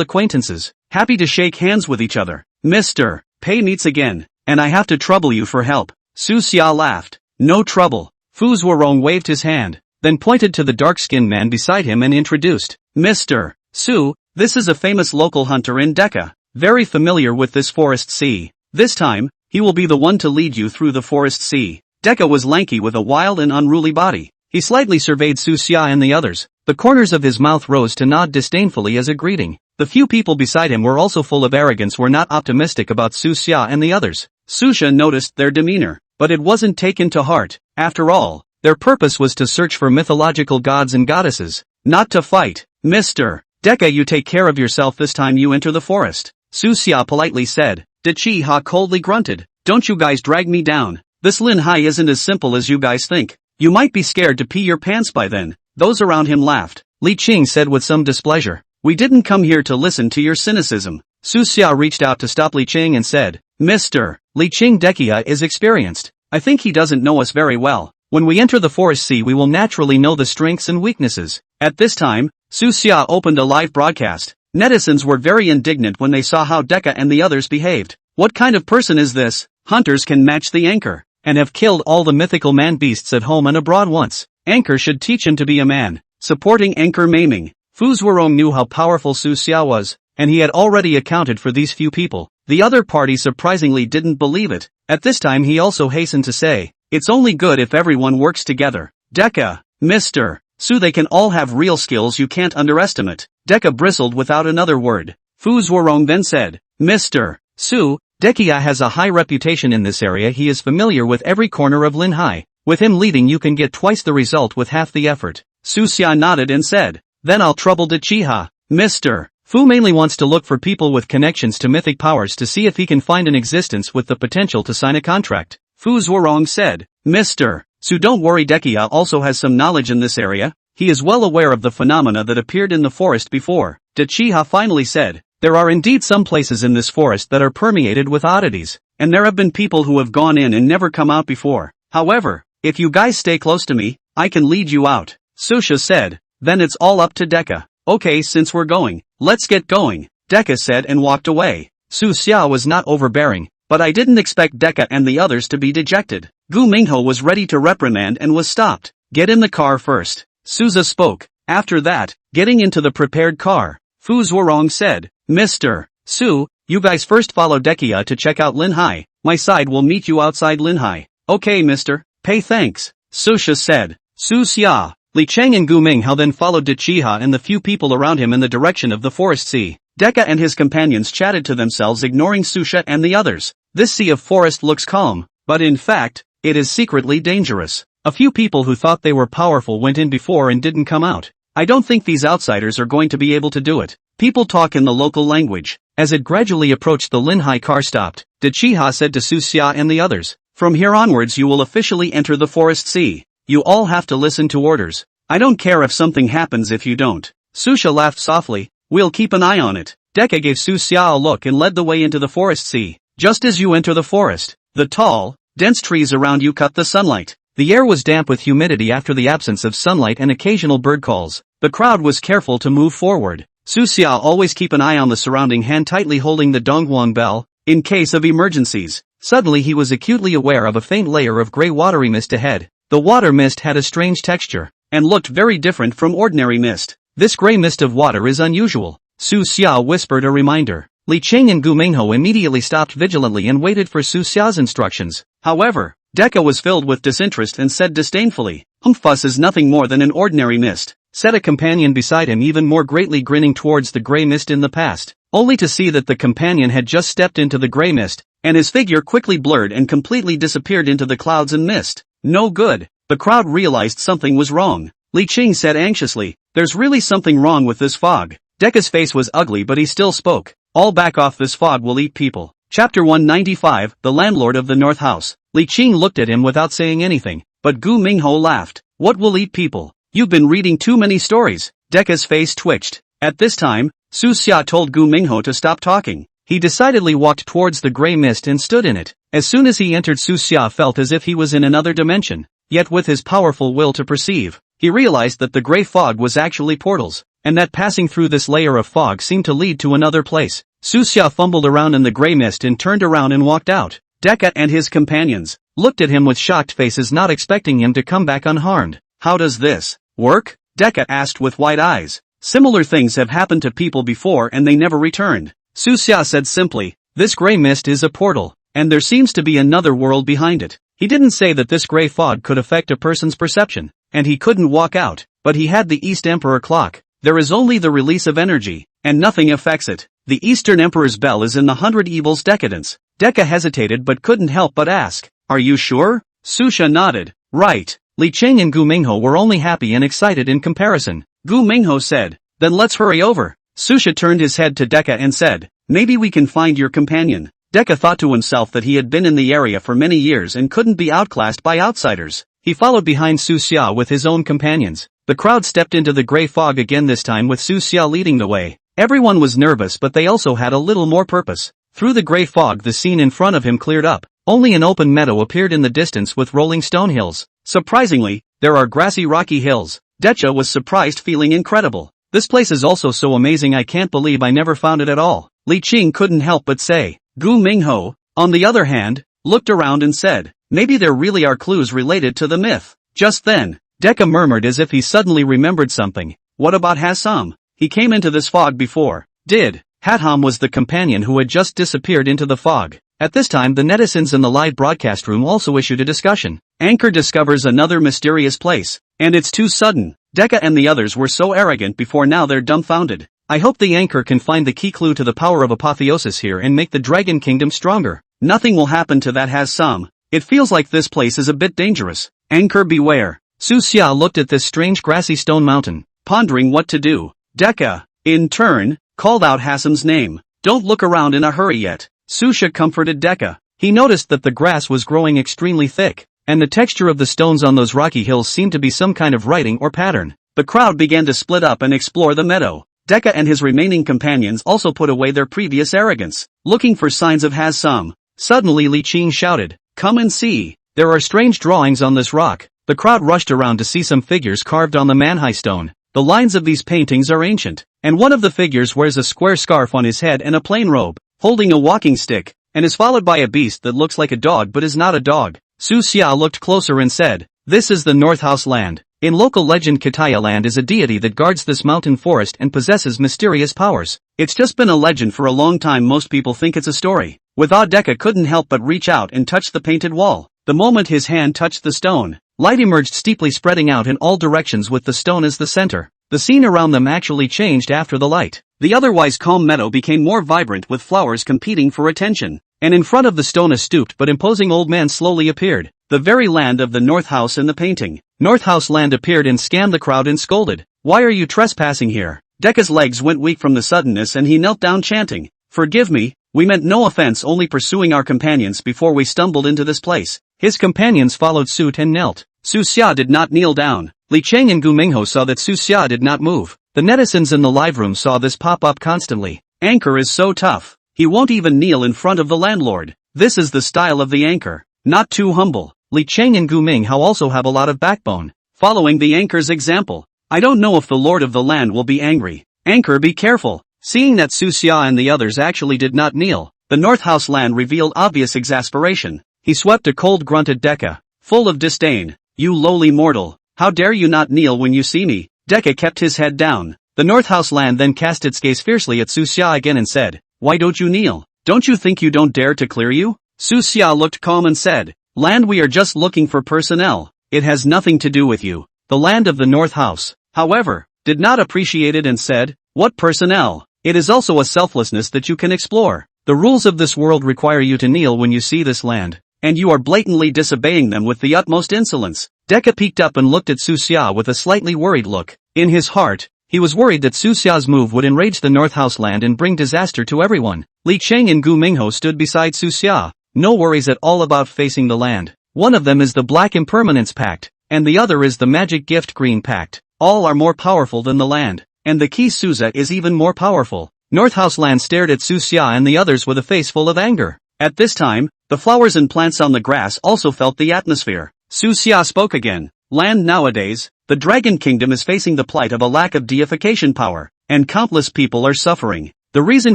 acquaintances, happy to shake hands with each other. Mr. Pei meets again, and I have to trouble you for help. Su Xia laughed. No trouble. Fu Zuorong waved his hand, then pointed to the dark-skinned man beside him and introduced, Mr. Su, this is a famous local hunter in Decca, very familiar with this forest sea. This time, he will be the one to lead you through the forest sea. Decca was lanky with a wild and unruly body. He slightly surveyed Su Xia and the others. The corners of his mouth rose to nod disdainfully as a greeting. The few people beside him were also full of arrogance, were not optimistic about Su Xia and the others. Su Xia noticed their demeanor, but it wasn't taken to heart. After all, their purpose was to search for mythological gods and goddesses, not to fight. Mr. Decca, you take care of yourself this time you enter the forest, Su Xia politely said. De Chi Ha coldly grunted. Don't you guys drag me down. This Lin Hai isn't as simple as you guys think. You might be scared to pee your pants by then. Those around him laughed. Li Qing said with some displeasure. We didn't come here to listen to your cynicism. Su Xia reached out to stop Li Qing and said, Mr. Li Qing, Dekia is experienced. I think he doesn't know us very well. When we enter the forest sea we will naturally know the strengths and weaknesses. At this time, Su Xia opened a live broadcast. Netizens were very indignant when they saw how Decca and the others behaved. What kind of person is this? Hunters can match the anchor, and have killed all the mythical man-beasts at home and abroad once. Anchor should teach him to be a man. Supporting anchor maiming. Fu Zuorong knew how powerful Su Xia was, and he had already accounted for these few people. The other party surprisingly didn't believe it. At this time he also hastened to say, it's only good if everyone works together. Decca, Mr. Su, they can all have real skills you can't underestimate. Decca bristled without another word. Fu Zuorong then said, Mr. Su, Dekia has a high reputation in this area. He is familiar with every corner of Lin Hai. With him leading you can get twice the result with half the effort. Su Xia nodded and said, then I'll trouble De Chiha. Mr. Fu mainly wants to look for people with connections to mythic powers to see if he can find an existence with the potential to sign a contract. Fu Zuorong said, Mr. Su, don't worry, Dekia also has some knowledge in this area. He is well aware of the phenomena that appeared in the forest before. De Chiha finally said, there are indeed some places in this forest that are permeated with oddities, and there have been people who have gone in and never come out before. However, if you guys stay close to me, I can lead you out. Su Xia said, then it's all up to Decca. Okay, since we're going, let's get going, Decca said and walked away. Su Xia was not overbearing, but I didn't expect Decca and the others to be dejected. Gu Mingho was ready to reprimand and was stopped. Get in the car first, Souza spoke. After that, getting into the prepared car, Fu Zuorong said, Mr. Su, you guys first follow Dekia to check out Lin Hai. My side will meet you outside Lin Hai. Okay, Mr. Pei, thanks, Su Xia said. Su Xia, Li Cheng and Gu Minghao then followed De Chiha and the few people around him in the direction of the forest sea. Decca and his companions chatted to themselves, ignoring Su Xia and the others. This sea of forest looks calm, but in fact, it is secretly dangerous. A few people who thought they were powerful went in before and didn't come out. I don't think these outsiders are going to be able to do it. People talk in the local language. As it gradually approached, the Linhai car stopped. Dechiha said to Suxia and the others, "From here onwards you will officially enter the forest sea. You all have to listen to orders. I don't care if something happens if you don't." Susha laughed softly. "We'll keep an eye on it." Deka gave Suxia a look and led the way into the forest sea. Just as you enter the forest, the tall, dense trees around you cut the sunlight. The air was damp with humidity after the absence of sunlight and occasional bird calls. The crowd was careful to move forward. Suxia always keep an eye on the surrounding, hand tightly holding the donghuang bell, in case of emergencies. Suddenly he was acutely aware of a faint layer of grey watery mist ahead. The water mist had a strange texture, and looked very different from ordinary mist. "This grey mist of water is unusual," Suxia whispered a reminder. Li Qing and Gu Mingho immediately stopped vigilantly and waited for Suxia's instructions. However, Deka was filled with disinterest and said disdainfully, "Humpfuss is nothing more than an ordinary mist," said a companion beside him, even more greatly grinning towards the grey mist in the past, only to see that the companion had just stepped into the grey mist, and his figure quickly blurred and completely disappeared into the clouds and mist. "No good." The crowd realized something was wrong. Li Qing said anxiously, "There's really something wrong with this fog." Deka's face was ugly but he still spoke. "All back off, this fog will eat people." Chapter 195, The Landlord of the North House. Li Qing looked at him without saying anything, but Gu Mingho laughed. "What will eat people? You've been reading too many stories." Deka's face twitched. At this time, Suxia told Gu Mingho to stop talking. He decidedly walked towards the grey mist and stood in it. As soon as he entered, Suxia felt as if he was in another dimension. Yet with his powerful will to perceive, he realized that the grey fog was actually portals, and that passing through this layer of fog seemed to lead to another place. Suxia fumbled around in the grey mist and turned around and walked out. Deka and his companions looked at him with shocked faces, not expecting him to come back unharmed. "How does this work?" Deka asked with wide eyes. "Similar things have happened to people before and they never returned." Suxia said simply, "This grey mist is a portal, and there seems to be another world behind it." He didn't say that this grey fog could affect a person's perception, and he couldn't walk out, but he had the East Emperor clock. There is only the release of energy, and nothing affects it. The Eastern Emperor's bell is in the 100 Evils decadence. Deka hesitated but couldn't help but ask, "Are you sure?" Susha nodded. "Right." Li Qing and Gu Mingho were only happy and excited in comparison. Gu Mingho said, "Then let's hurry over." Susha turned his head to Deka and said, "Maybe we can find your companion." Deka thought to himself that he had been in the area for many years and couldn't be outclassed by outsiders. He followed behind Suxia with his own companions. The crowd stepped into the grey fog again, this time with Suxia leading the way. Everyone was nervous, but they also had a little more purpose. Through the grey fog, the scene in front of him cleared up. Only an open meadow appeared in the distance with rolling stone hills. Surprisingly, there are grassy rocky hills. Decha was surprised, feeling incredible. "This place is also so amazing, I can't believe I never found it at all." Li Qing couldn't help but say. Gu Mingho, on the other hand, looked around and said, "Maybe there really are clues related to the myth." Just then, Deka murmured as if he suddenly remembered something. "What about Hassam? He came into this fog before." "Did." Hatham was the companion who had just disappeared into the fog. At this time, the netizens in the live broadcast room also issued a discussion. Anchor discovers another mysterious place, and it's too sudden. Deka and the others were so arrogant before, now they're dumbfounded. I hope the anchor can find the key clue to the power of apotheosis here and make the Dragon Kingdom stronger. Nothing will happen to that Hassam. It feels like this place is a bit dangerous. Anchor beware. Suxia looked at this strange grassy stone mountain, pondering what to do. Deka, in turn, called out Hassam's name. "Don't look around in a hurry yet." Susha comforted Deka. He noticed that the grass was growing extremely thick, and the texture of the stones on those rocky hills seemed to be some kind of writing or pattern. The crowd began to split up and explore the meadow. Deka and his remaining companions also put away their previous arrogance, looking for signs of Hassam. Suddenly Li Qing shouted, "Come and see! There are strange drawings on this rock." The crowd rushed around to see some figures carved on the Manhwa stone. The lines of these paintings are ancient, and one of the figures wears a square scarf on his head and a plain robe, holding a walking stick, and is followed by a beast that looks like a dog but is not a dog. Suxia looked closer and said, "This is the North House land." In local legend, Kataya land is a deity that guards this mountain forest and possesses mysterious powers. It's just been a legend for a long time. Most people think it's a story. With awe, Deka couldn't help but reach out and touch the painted wall. The moment his hand touched the stone, light emerged steeply, spreading out in all directions with the stone as the center. The scene around them actually changed after the light. The otherwise calm meadow became more vibrant with flowers competing for attention. And in front of the stone, a stooped but imposing old man slowly appeared. The very land of the North House in the painting. North House land appeared and scanned the crowd and scolded. "Why are you trespassing here? Decca's legs went weak from the suddenness and he knelt down chanting, "Forgive me, we meant no offense, only pursuing our companions before we stumbled into this place." His companions followed suit and knelt. Su Xia did not kneel down. Li Cheng and Gu Mingho saw that Su Xia did not move. The netizens in the live room saw this pop up constantly. Anchor is so tough. He won't even kneel in front of the landlord. This is the style of the anchor. Not too humble. Li Cheng and Gu Mingho also have a lot of backbone. Following the anchor's example. I don't know if the lord of the land will be angry. Anchor, be careful. Seeing that Su Xia and the others actually did not kneel, the North House land revealed obvious exasperation. He swept a cold grunt at Decca, full of disdain. "You lowly mortal, how dare you not kneel when you see me?" Decca kept his head down. The North House land then cast its gaze fiercely at Su Xia again and said, "Why don't you kneel? Don't you think you don't dare to clear you?" Su Xia looked calm and said, "Land, we are just looking for personnel. It has nothing to do with you." The land of the North House, however, did not appreciate it and said, "What personnel? It is also a selflessness that you can explore. The rules of this world require you to kneel when you see this land, and you are blatantly disobeying them with the utmost insolence." Decca peeked up and looked at Su Xia with a slightly worried look. In his heart, he was worried that Su Xia's move would enrage the North House land and bring disaster to everyone. Li Cheng and Gu Mingho stood beside Su Xia, no worries at all about facing the land. One of them is the Black Impermanence Pact, and the other is the Magic Gift Green Pact. All are more powerful than the land, and the key Suza is even more powerful. North House land stared at Su Xia and the others with a face full of anger. At this time, the flowers and plants on the grass also felt the atmosphere. Su Xia spoke again. "Land, nowadays, the Dragon Kingdom is facing the plight of a lack of deification power, and countless people are suffering. The reason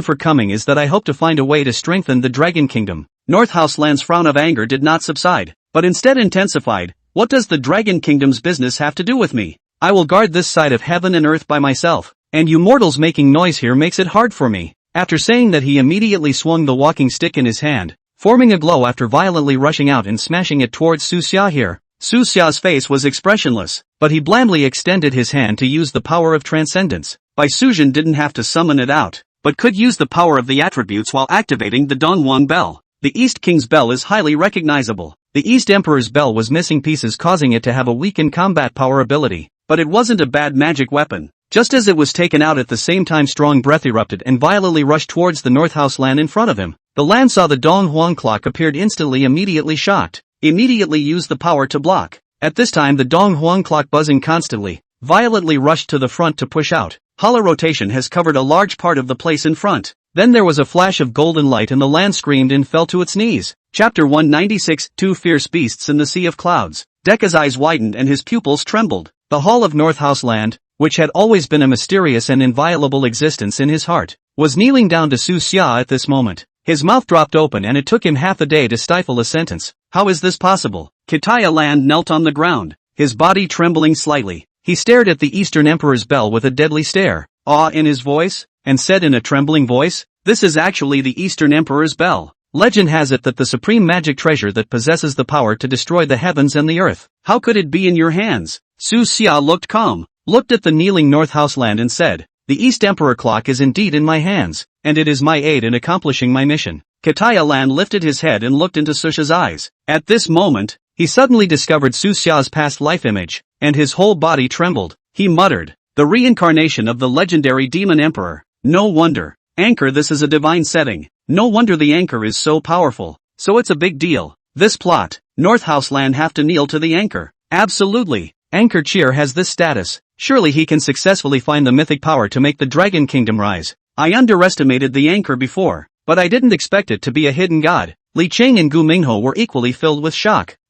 for coming is that I hope to find a way to strengthen the Dragon Kingdom." North House land's frown of anger did not subside, but instead intensified. "What does the Dragon Kingdom's business have to do with me? I will guard this side of heaven and earth by myself, and you mortals making noise here makes it hard for me." After saying that, he immediately swung the walking stick in his hand, forming a glow after violently rushing out and smashing it towards Su Xia here. Su Xia's face was expressionless, but he blandly extended his hand to use the power of transcendence. Bai Suzhen didn't have to summon it out, but could use the power of the attributes while activating the Dongwang bell. The East King's bell is highly recognizable. The East Emperor's bell was missing pieces, causing it to have a weakened combat power ability, but it wasn't a bad magic weapon. Just as it was taken out at the same time, strong breath erupted and violently rushed towards the North House land in front of him. The land saw the Dong Huang clock appeared instantly, immediately shocked. Immediately used the power to block. At this time, the Dong Huang clock buzzing constantly, violently rushed to the front to push out. Hollow rotation has covered a large part of the place in front. Then there was a flash of golden light and the land screamed and fell to its knees. Chapter 196, Two Fierce Beasts in the Sea of Clouds. Decca's eyes widened and his pupils trembled. The Hall of North House land, which had always been a mysterious and inviolable existence in his heart, was kneeling down to Su Xia at this moment. His mouth dropped open and it took him half a day to stifle a sentence. How is this possible? Kitaya Land knelt on the ground, his body trembling slightly. He stared at the Eastern Emperor's bell with a deadly stare, awe in his voice, and said in a trembling voice, "This is actually the Eastern Emperor's bell. Legend has it that the supreme magic treasure that possesses the power to destroy the heavens and the earth. How could it be in your hands?" Su Xia looked calm, looked at the kneeling North House land and said, "The East Emperor clock is indeed in my hands, and it is my aid in accomplishing my mission." Kitaya Land lifted his head and looked into Su Xia's eyes. At this moment, he suddenly discovered Su Xia's past life image, and his whole body trembled. He muttered, "The reincarnation of the legendary demon emperor. No wonder. Anchor, this is a divine setting. No wonder the anchor is so powerful. So it's a big deal. This plot, North House land have to kneel to the anchor. Absolutely. Anchor Cheer has this status. Surely he can successfully find the mythic power to make the Dragon Kingdom rise. I underestimated the anchor before, but I didn't expect it to be a hidden god." Li Cheng and Gu Mingho were equally filled with shock.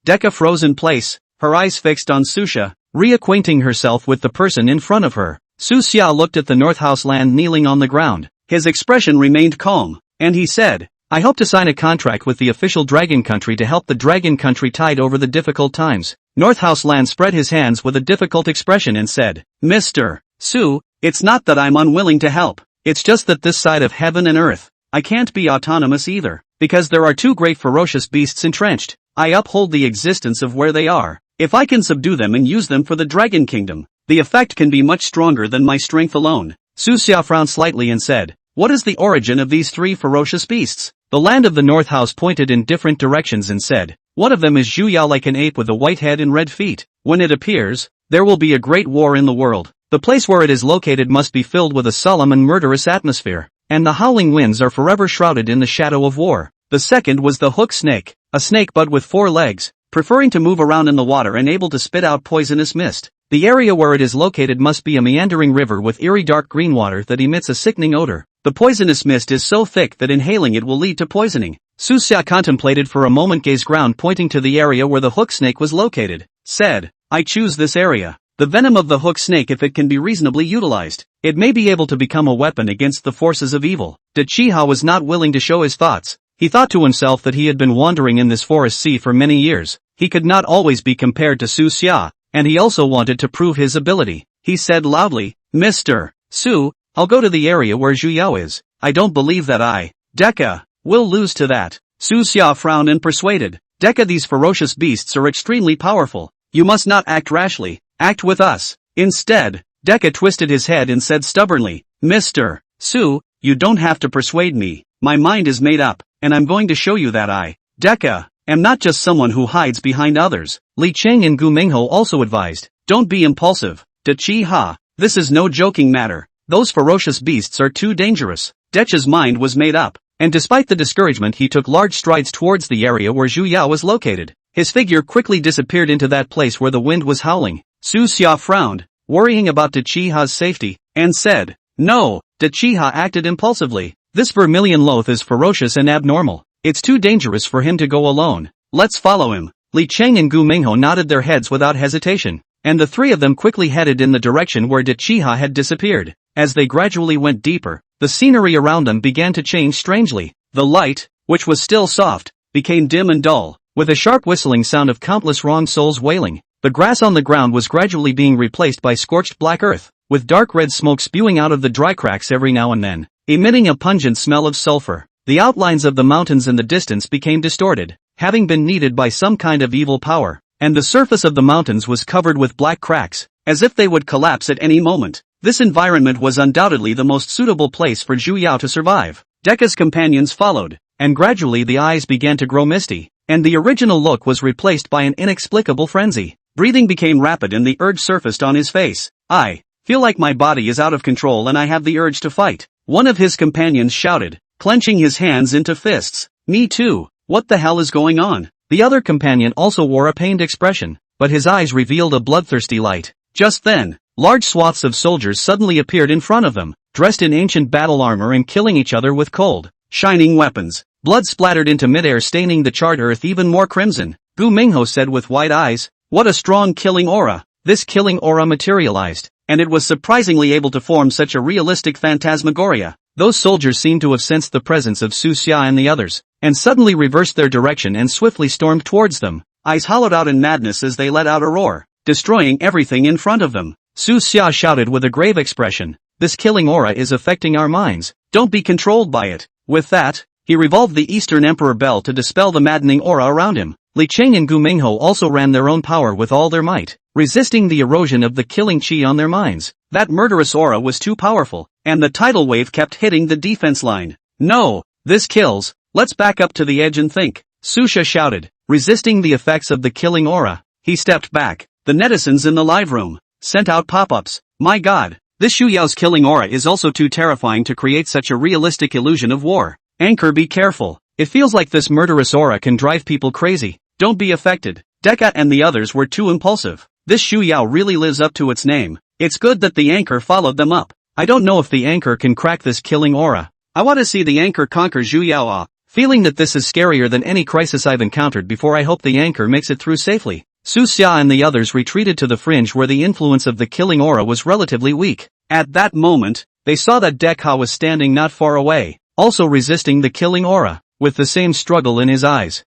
Decca froze in place, her eyes fixed on Su Xia, reacquainting herself with the person in front of her. Su Xia looked at the North House land kneeling on the ground. His expression remained calm, and he said, "I hope to sign a contract with the official Dragon Country to help the Dragon Country tide over the difficult times." North House land spread his hands with a difficult expression and said, "Mr. Su, it's not that I'm unwilling to help. It's just that this side of heaven and earth, I can't be autonomous either, because there are two great ferocious beasts entrenched. I uphold the existence of where they are. If I can subdue them and use them for the Dragon Kingdom, the effect can be much stronger than my strength alone." Su Xia frowned slightly and said, "What is the origin of these three ferocious beasts?" The land of the North House pointed in different directions and said, "One of them is Zhu Yao, like an ape with a white head and red feet. When it appears, there will be a great war in the world. The place where it is located must be filled with a solemn and murderous atmosphere, and the howling winds are forever shrouded in the shadow of war. The second was the hook snake, a snake but with 4 legs, preferring to move around in the water and able to spit out poisonous mist. The area where it is located must be a meandering river with eerie dark green water that emits a sickening odor. The poisonous mist is so thick that inhaling it will lead to poisoning. Susya contemplated for a moment, gazed ground pointing to the area where the hook snake was located, said, I choose this area. The venom of the hook snake, if it can be reasonably utilized, it may be able to become a weapon against the forces of evil. Uchiha was not willing to show his thoughts. He thought to himself that he had been wandering in this forest sea for many years. He could not always be compared to Susya, and he also wanted to prove his ability. He said loudly, Mr. Su, I'll go to the area where Zhuyao is. I don't believe that Deka, will lose to that. Susya frowned and persuaded, Deka, these ferocious beasts are extremely powerful. You must not act rashly. Act with us. Instead, Deka twisted his head and said stubbornly, Mr. Su, you don't have to persuade me. My mind is made up, and I'm going to show you that Deka, am not just someone who hides behind others. Li Cheng and Gu Mingho also advised, don't be impulsive. Uchiha, this is no joking matter. Those ferocious beasts are too dangerous. Decha's mind was made up, and despite the discouragement he took large strides towards the area where Zhuyao was located. His figure quickly disappeared into that place where the wind was howling. Susya frowned, worrying about Uchiha's safety, and said, No. Uchiha acted impulsively. This vermilion loath is ferocious and abnormal. It's too dangerous for him to go alone. Let's follow him. Li Cheng and Gu Mingho nodded their heads without hesitation, and the 3 of them quickly headed in the direction where Uchiha had disappeared. As they gradually went deeper, the scenery around them began to change strangely. The light, which was still soft, became dim and dull, with a sharp whistling sound of countless wronged souls wailing. The grass on the ground was gradually being replaced by scorched black earth, with dark red smoke spewing out of the dry cracks every now and then, emitting a pungent smell of sulfur. The outlines of the mountains in the distance became distorted, having been kneaded by some kind of evil power, and the surface of the mountains was covered with black cracks, as if they would collapse at any moment. This environment was undoubtedly the most suitable place for Zhuyao to survive. Deka's companions followed, and gradually the eyes began to grow misty, and the original look was replaced by an inexplicable frenzy. Breathing became rapid and the urge surfaced on his face. I feel like my body is out of control and I have the urge to fight. One of his companions shouted, clenching his hands into fists. Me too. What the hell is going on? The other companion also wore a pained expression, but his eyes revealed a bloodthirsty light. Just then, large swaths of soldiers suddenly appeared in front of them, dressed in ancient battle armor and killing each other with cold, shining weapons. Blood splattered into midair, staining the charred earth even more crimson. Gu Mingho said with wide eyes, what a strong killing aura. This killing aura materialized, and it was surprisingly able to form such a realistic phantasmagoria. Those soldiers seemed to have sensed the presence of Susya and the others, and suddenly reversed their direction and swiftly stormed towards them, eyes hollowed out in madness as they let out a roar, destroying everything in front of them. Susya shouted with a grave expression, this killing aura is affecting our minds, don't be controlled by it. With that, he revolved the Eastern Emperor bell to dispel the maddening aura around him. Li Cheng and Gu Mingho also ran their own power with all their might, resisting the erosion of the killing chi on their minds. That murderous aura was too powerful, and the tidal wave kept hitting the defense line. No, this kills, let's back up to the edge and think, Susya shouted, resisting the effects of the killing aura. He stepped back. The netizens in the live room sent out pop-ups. My god, this Zhuyao's killing aura is also too terrifying to create such a realistic illusion of war. Anchor, be careful. It feels like this murderous aura can drive people crazy. Don't be affected. Deka and the others were too impulsive. This Zhuyao really lives up to its name. It's good that the anchor followed them up. I don't know if the anchor can crack this killing aura. I want to see the anchor conquer Zhuyao. Feeling that this is scarier than any crisis I've encountered before. I hope the anchor makes it through safely. Susya and the others retreated to the fringe where the influence of the killing aura was relatively weak. At that moment, they saw that Deka was standing not far away, also resisting the killing aura, with the same struggle in his eyes.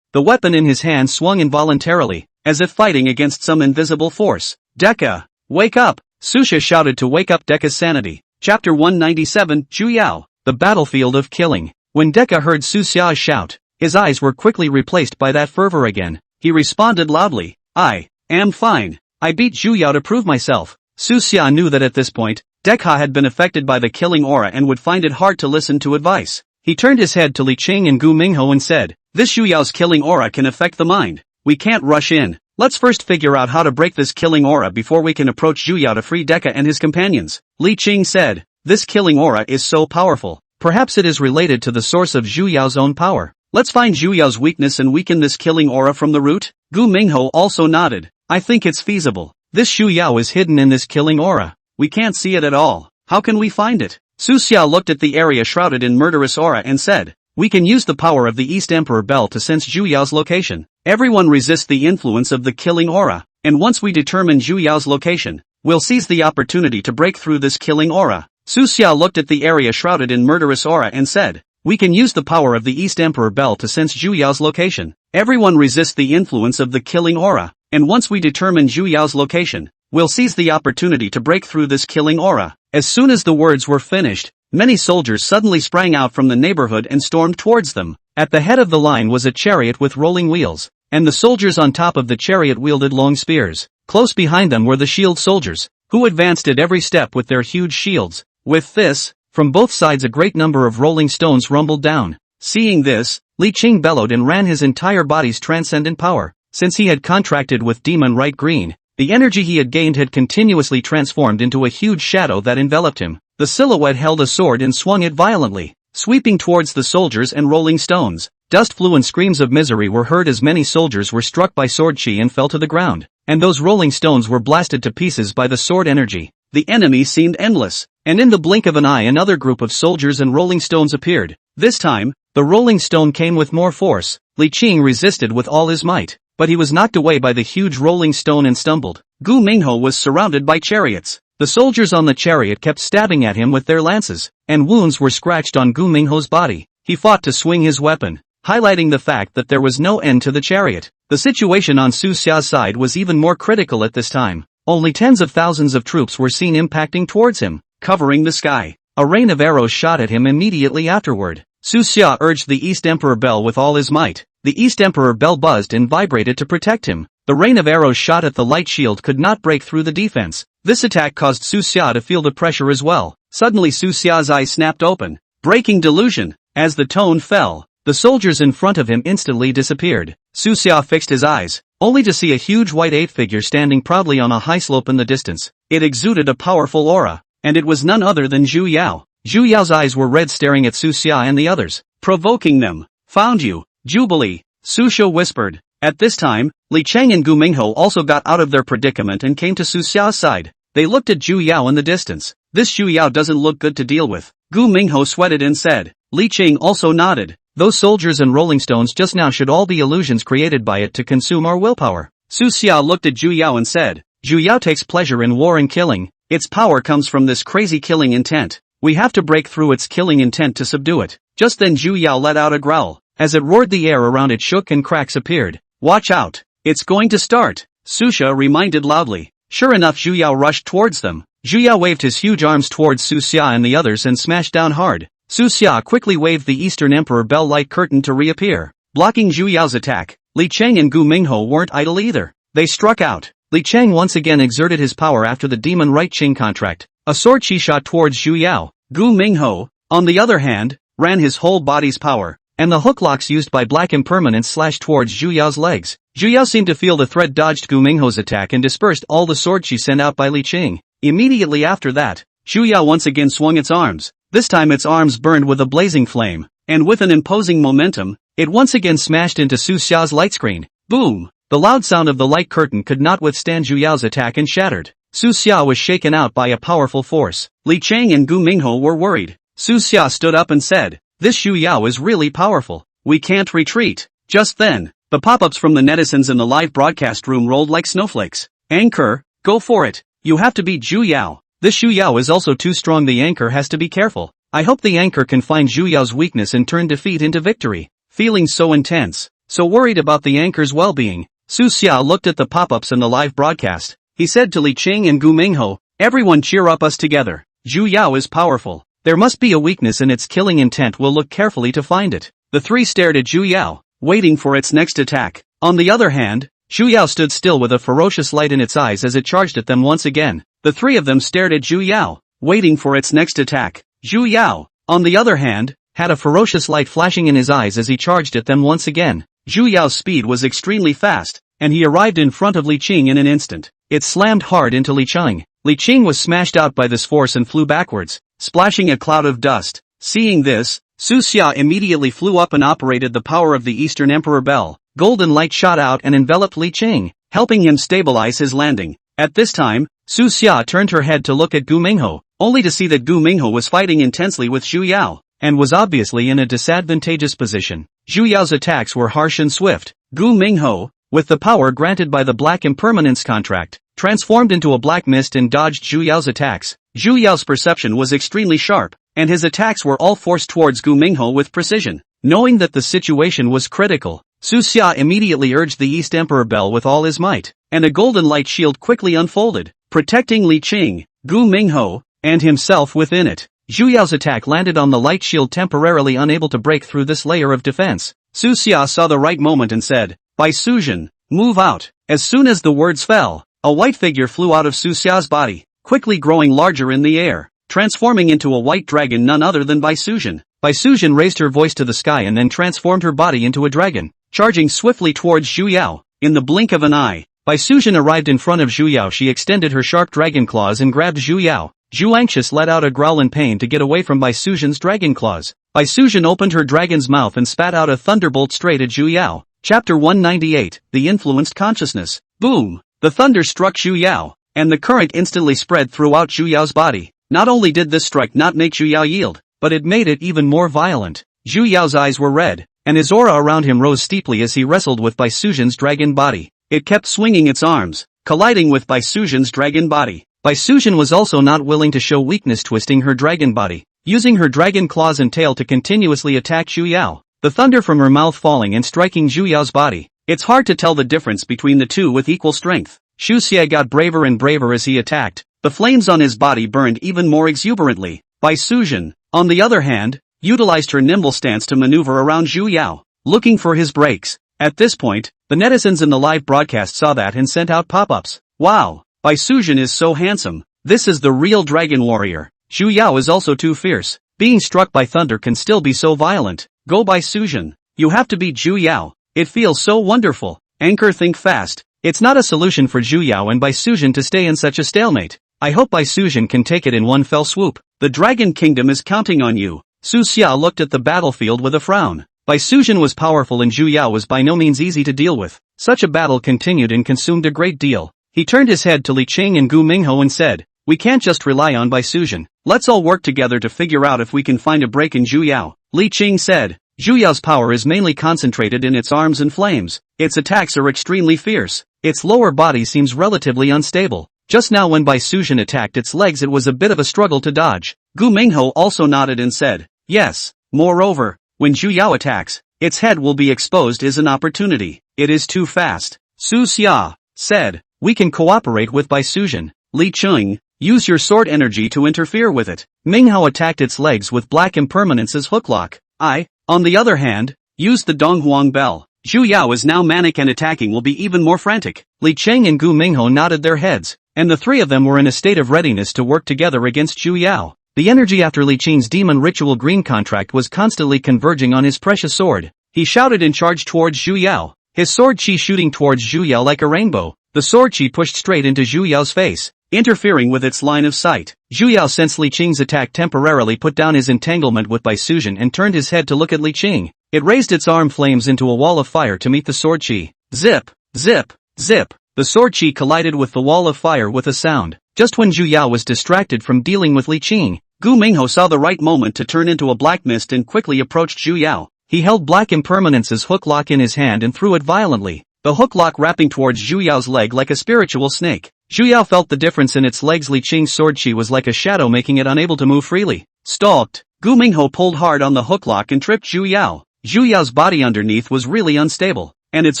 The weapon in his hand swung involuntarily, as if fighting against some invisible force. Deka, wake up! Susya shouted to wake up Deka's sanity. Chapter 197, Zhuyao, the battlefield of killing. When Deka heard Susya's shout, his eyes were quickly replaced by that fervor again. He responded loudly, I am fine. I beat Zhuyao to prove myself. Susya knew that at this point, Deka had been affected by the killing aura and would find it hard to listen to advice. He turned his head to Li Cheng and Gu Mingho and said, this Zhuyao's killing aura can affect the mind. We can't rush in. Let's first figure out how to break this killing aura before we can approach Zhu Yao to free Deka and his companions. Li Qing said, this killing aura is so powerful. Perhaps it is related to the source of Zhu Yao's own power. Let's find Zhu Yao's weakness and weaken this killing aura from the root. Gu Mingho also nodded. I think it's feasible. This Zhu Yao is hidden in this killing aura. We can't see it at all. How can we find it? Su Xiao looked at the area shrouded in murderous aura and said, we can use the power of the East Emperor Bell to sense Zhu Yao's location. Everyone resist the influence of the killing aura, and once we determine Zhu Yao's location, we'll seize the opportunity to break through this killing aura. Su Xiao looked at the area shrouded in murderous aura and said, we can use the power of the East Emperor Bell to sense Zhu Yao's location. Everyone resist the influence of the killing aura, and once we determine Zhu Yao's location, we'll seize the opportunity to break through this killing aura. As soon as the words were finished, many soldiers suddenly sprang out from the neighborhood and stormed towards them. At the head of the line was a chariot with rolling wheels, and the soldiers on top of the chariot wielded long spears. Close behind them were the shield soldiers, who advanced at every step with their huge shields. With this, from both sides a great number of rolling stones rumbled down. Seeing this, Li Qing bellowed and ran his entire body's transcendent power. Since he had contracted with Demon Right Green, the energy he had gained had continuously transformed into a huge shadow that enveloped him. The silhouette held a sword and swung it violently, sweeping towards the soldiers and rolling stones. Dust flew and screams of misery were heard as many soldiers were struck by sword chi and fell to the ground, and those rolling stones were blasted to pieces by the sword energy. The enemy seemed endless, and in the blink of an eye another group of soldiers and rolling stones appeared. This time, the rolling stone came with more force. Li Qing resisted with all his might, but he was knocked away by the huge rolling stone and stumbled. Gu Mingho was surrounded by chariots. The soldiers on the chariot kept stabbing at him with their lances, and wounds were scratched on Gu Mingho's body. He fought to swing his weapon, highlighting the fact that there was no end to the chariot. The situation on Su Xia's side was even more critical at this time. Only tens of thousands of troops were seen impacting towards him, covering the sky. A rain of arrows shot at him immediately afterward. Su Xia urged the East Emperor Bell with all his might. The East Emperor Bell buzzed and vibrated to protect him. The rain of arrows shot at the light shield could not break through the defense. This attack caused Su Xia to feel the pressure as well. Suddenly Su Xia's eyes snapped open, breaking delusion. As the tone fell, the soldiers in front of him instantly disappeared. Su Xia fixed his eyes, only to see a huge white ape figure standing proudly on a high slope in the distance. It exuded a powerful aura, and it was none other than Zhu Yao. Zhu Yao's eyes were red, staring at Su Xia and the others, provoking them. Found you, Jubilee, Su Xiu whispered. At this time, Li Cheng and Gu Mingho also got out of their predicament and came to Su Xia's side. They looked at Zhu Yao in the distance. This Zhu Yao doesn't look good to deal with. Gu Mingho sweated and said. Li Qing also nodded. Those soldiers and rolling stones just now should all be illusions created by it to consume our willpower. Su Xia looked at Zhu Yao and said, Zhu Yao takes pleasure in war and killing. Its power comes from this crazy killing intent. We have to break through its killing intent to subdue it. Just then Zhu Yao let out a growl. As it roared, the air around it shook and cracks appeared. Watch out. It's going to start. Su Xia reminded loudly. Sure enough, Zhu Yao rushed towards them. Zhu Yao waved his huge arms towards Su Xia and the others and smashed down hard. Su Xia quickly waved the Eastern Emperor Bell light curtain to reappear, blocking Zhu Yao's attack. Li Cheng and Gu Mingho weren't idle either. They struck out. Li Cheng once again exerted his power after the Demon Right Qing contract. A sword chi shot towards Zhu Yao. Gu Mingho, on the other hand, ran his whole body's power, and the hook locks used by Black Impermanence slashed towards Zhu Yao's legs. Zhu Yao seemed to feel the threat, dodged Gu Mingho's attack and dispersed all the sword chi sent out by Li Qing. Immediately after that, Zhu Yao once again swung its arms. This time its arms burned with a blazing flame, and with an imposing momentum, it once again smashed into Su Xia's light screen. Boom! The loud sound of the light curtain could not withstand Zhu Yao's attack and shattered. Su Xia was shaken out by a powerful force. Li Cheng and Gu Mingho were worried. Su Xia stood up and said, This Zhu Yao is really powerful. We can't retreat. Just then, the pop-ups from the netizens in the live broadcast room rolled like snowflakes. Anchor, go for it. You have to beat Zhu Yao. This Zhu Yao is also too strong. The anchor has to be careful. I hope the anchor can find Zhu Yao's weakness and turn defeat into victory. Feeling so intense, so worried about the anchor's well-being, Su Xia looked at the pop-ups in the live broadcast. He said to Li Qing and Gu Mingho, Everyone cheer up us together. Zhu Yao is powerful. There must be a weakness in its killing intent. We'll look carefully to find it. The three stared at Zhu Yao, waiting for its next attack. On the other hand, Zhu Yao stood still with a ferocious light in its eyes as it charged at them once again. The three of them stared at Zhu Yao, waiting for its next attack. Zhu Yao, on the other hand, had a ferocious light flashing in his eyes as he charged at them once again. Zhu Yao's speed was extremely fast. and he arrived in front of Li Qing in an instant. It slammed hard into Li Qing. Li Qing was smashed out by this force and flew backwards, splashing a cloud of dust. Seeing this, Su Xia immediately flew up and operated the power of the Eastern Emperor Bell. Golden light shot out and enveloped Li Qing, helping him stabilize his landing. At this time, Su Xia turned her head to look at Gu Mingho, only to see that Gu Mingho was fighting intensely with Zhu Yao, and was obviously in a disadvantageous position. Zhu Yao's attacks were harsh and swift. Gu Mingho, with the power granted by the Black Impermanence contract, transformed into a black mist and dodged Zhu Yao's attacks. Zhu Yao's perception was extremely sharp, and his attacks were all forced towards Gu Mingho with precision. Knowing that the situation was critical, Su Xia immediately urged the East Emperor Bell with all his might, and a golden light shield quickly unfolded, protecting Li Qing, Gu Mingho, and himself within it. Zhu Yao's attack landed on the light shield, temporarily unable to break through this layer of defense. Su Xia saw the right moment and said, "Bai Suzhen, move out." As soon as the words fell, a white figure flew out of Su Xia's body, quickly growing larger in the air, transforming into a white dragon, none other than Bai Suzhen. Bai Suzhen raised her voice to the sky and then transformed her body into a dragon, charging swiftly towards Zhu Yao. In the blink of an eye, Bai Suzhen arrived in front of Zhu Yao. She extended her sharp dragon claws and grabbed Zhu Yao. Zhu Anxious let out a growl in pain to get away from Bai Suzhen's dragon claws. Bai Suzhen opened her dragon's mouth and spat out a thunderbolt straight at Zhu Yao. Chapter 198, The Influenced Consciousness. Boom! The thunder struck Zhu Yao, and the current instantly spread throughout Zhu Yao's body. Not only did this strike not make Zhu Yao yield, but it made it even more violent. Zhu Yao's eyes were red, and his aura around him rose steeply as he wrestled with Bai Suzhen's dragon body. It kept swinging its arms, colliding with Bai Suzhen's dragon body. Bai Suzhen was also not willing to show weakness, twisting her dragon body, using her dragon claws and tail to continuously attack Zhu Yao, the thunder from her mouth falling and striking Zhu Yao's body. It's hard to tell the difference between the two with equal strength. Xu Xie got braver and braver as he attacked. The flames on his body burned even more exuberantly. Bai Suzhen, on the other hand, utilized her nimble stance to maneuver around Zhu Yao, looking for his breaks. At this point, the netizens in the live broadcast saw that and sent out pop-ups. Wow! Bai Suzhen is so handsome. This is the real dragon warrior. Zhu Yao is also too fierce. Being struck by thunder can still be so violent. Go Bai Suzhen. You have to beat Zhu Yao. It feels so wonderful. Anchor, think fast. It's not a solution for Zhu Yao and Bai Suzhen to stay in such a stalemate. I hope Bai Suzhen can take it in one fell swoop. The Dragon Kingdom is counting on you. Su Xia looked at the battlefield with a frown. Bai Suzhen was powerful and Zhu Yao was by no means easy to deal with. Such a battle continued and consumed a great deal. He turned his head to Li Qing and Gu Mingho and said, "We can't just rely on Bai Suzhen. Let's all work together to figure out if we can find a break in Zhu Yao." Li Qing said, "Zhu Yao's power is mainly concentrated in its arms and flames. Its attacks are extremely fierce. Its lower body seems relatively unstable. Just now when Bai Suzhen attacked its legs it was a bit of a struggle to dodge." Gu Mingho also nodded and said, "Yes. Moreover, when Zhu Yao attacks, its head will be exposed as an opportunity. It is too fast." Su Xia said, "We can cooperate with Bai Suzhen. Li Qing, use your sword energy to interfere with it." Minghao attacked its legs with Black Impermanence's hooklock. I, on the other hand, used the Donghuang Bell. Zhu Yao is now manic and attacking will be even more frantic. Li Qing and Gu Mingho nodded their heads, and the three of them were in a state of readiness to work together against Zhu Yao. The energy after Li Qing's demon ritual green contract was constantly converging on his precious sword. He shouted and charged towards Zhu Yao, his sword chi shooting towards Zhu Yao like a rainbow. The sword chi pushed straight into Zhu Yao's face, interfering with its line of sight. Zhu Yao sensed Li Qing's attack temporarily put down his entanglement with Bai Suzhen and turned his head to look at Li Qing. It raised its arm flames into a wall of fire to meet the sword chi. Zip, zip, zip. The sword chi collided with the wall of fire with a sound. Just when Zhu Yao was distracted from dealing with Li Qing, Gu Mingho saw the right moment to turn into a black mist and quickly approached Zhu Yao. He held Black Impermanence's hooklock in his hand and threw it violently, the hooklock wrapping towards Zhu Yao's leg like a spiritual snake. Zhu Yao felt the difference in its legs. Li Qing's sword chi was like a shadow, making it unable to move freely. Stalked. Gu Mingho pulled hard on the hooklock and tripped Zhu Yao. Zhu Yao's body underneath was really unstable, and its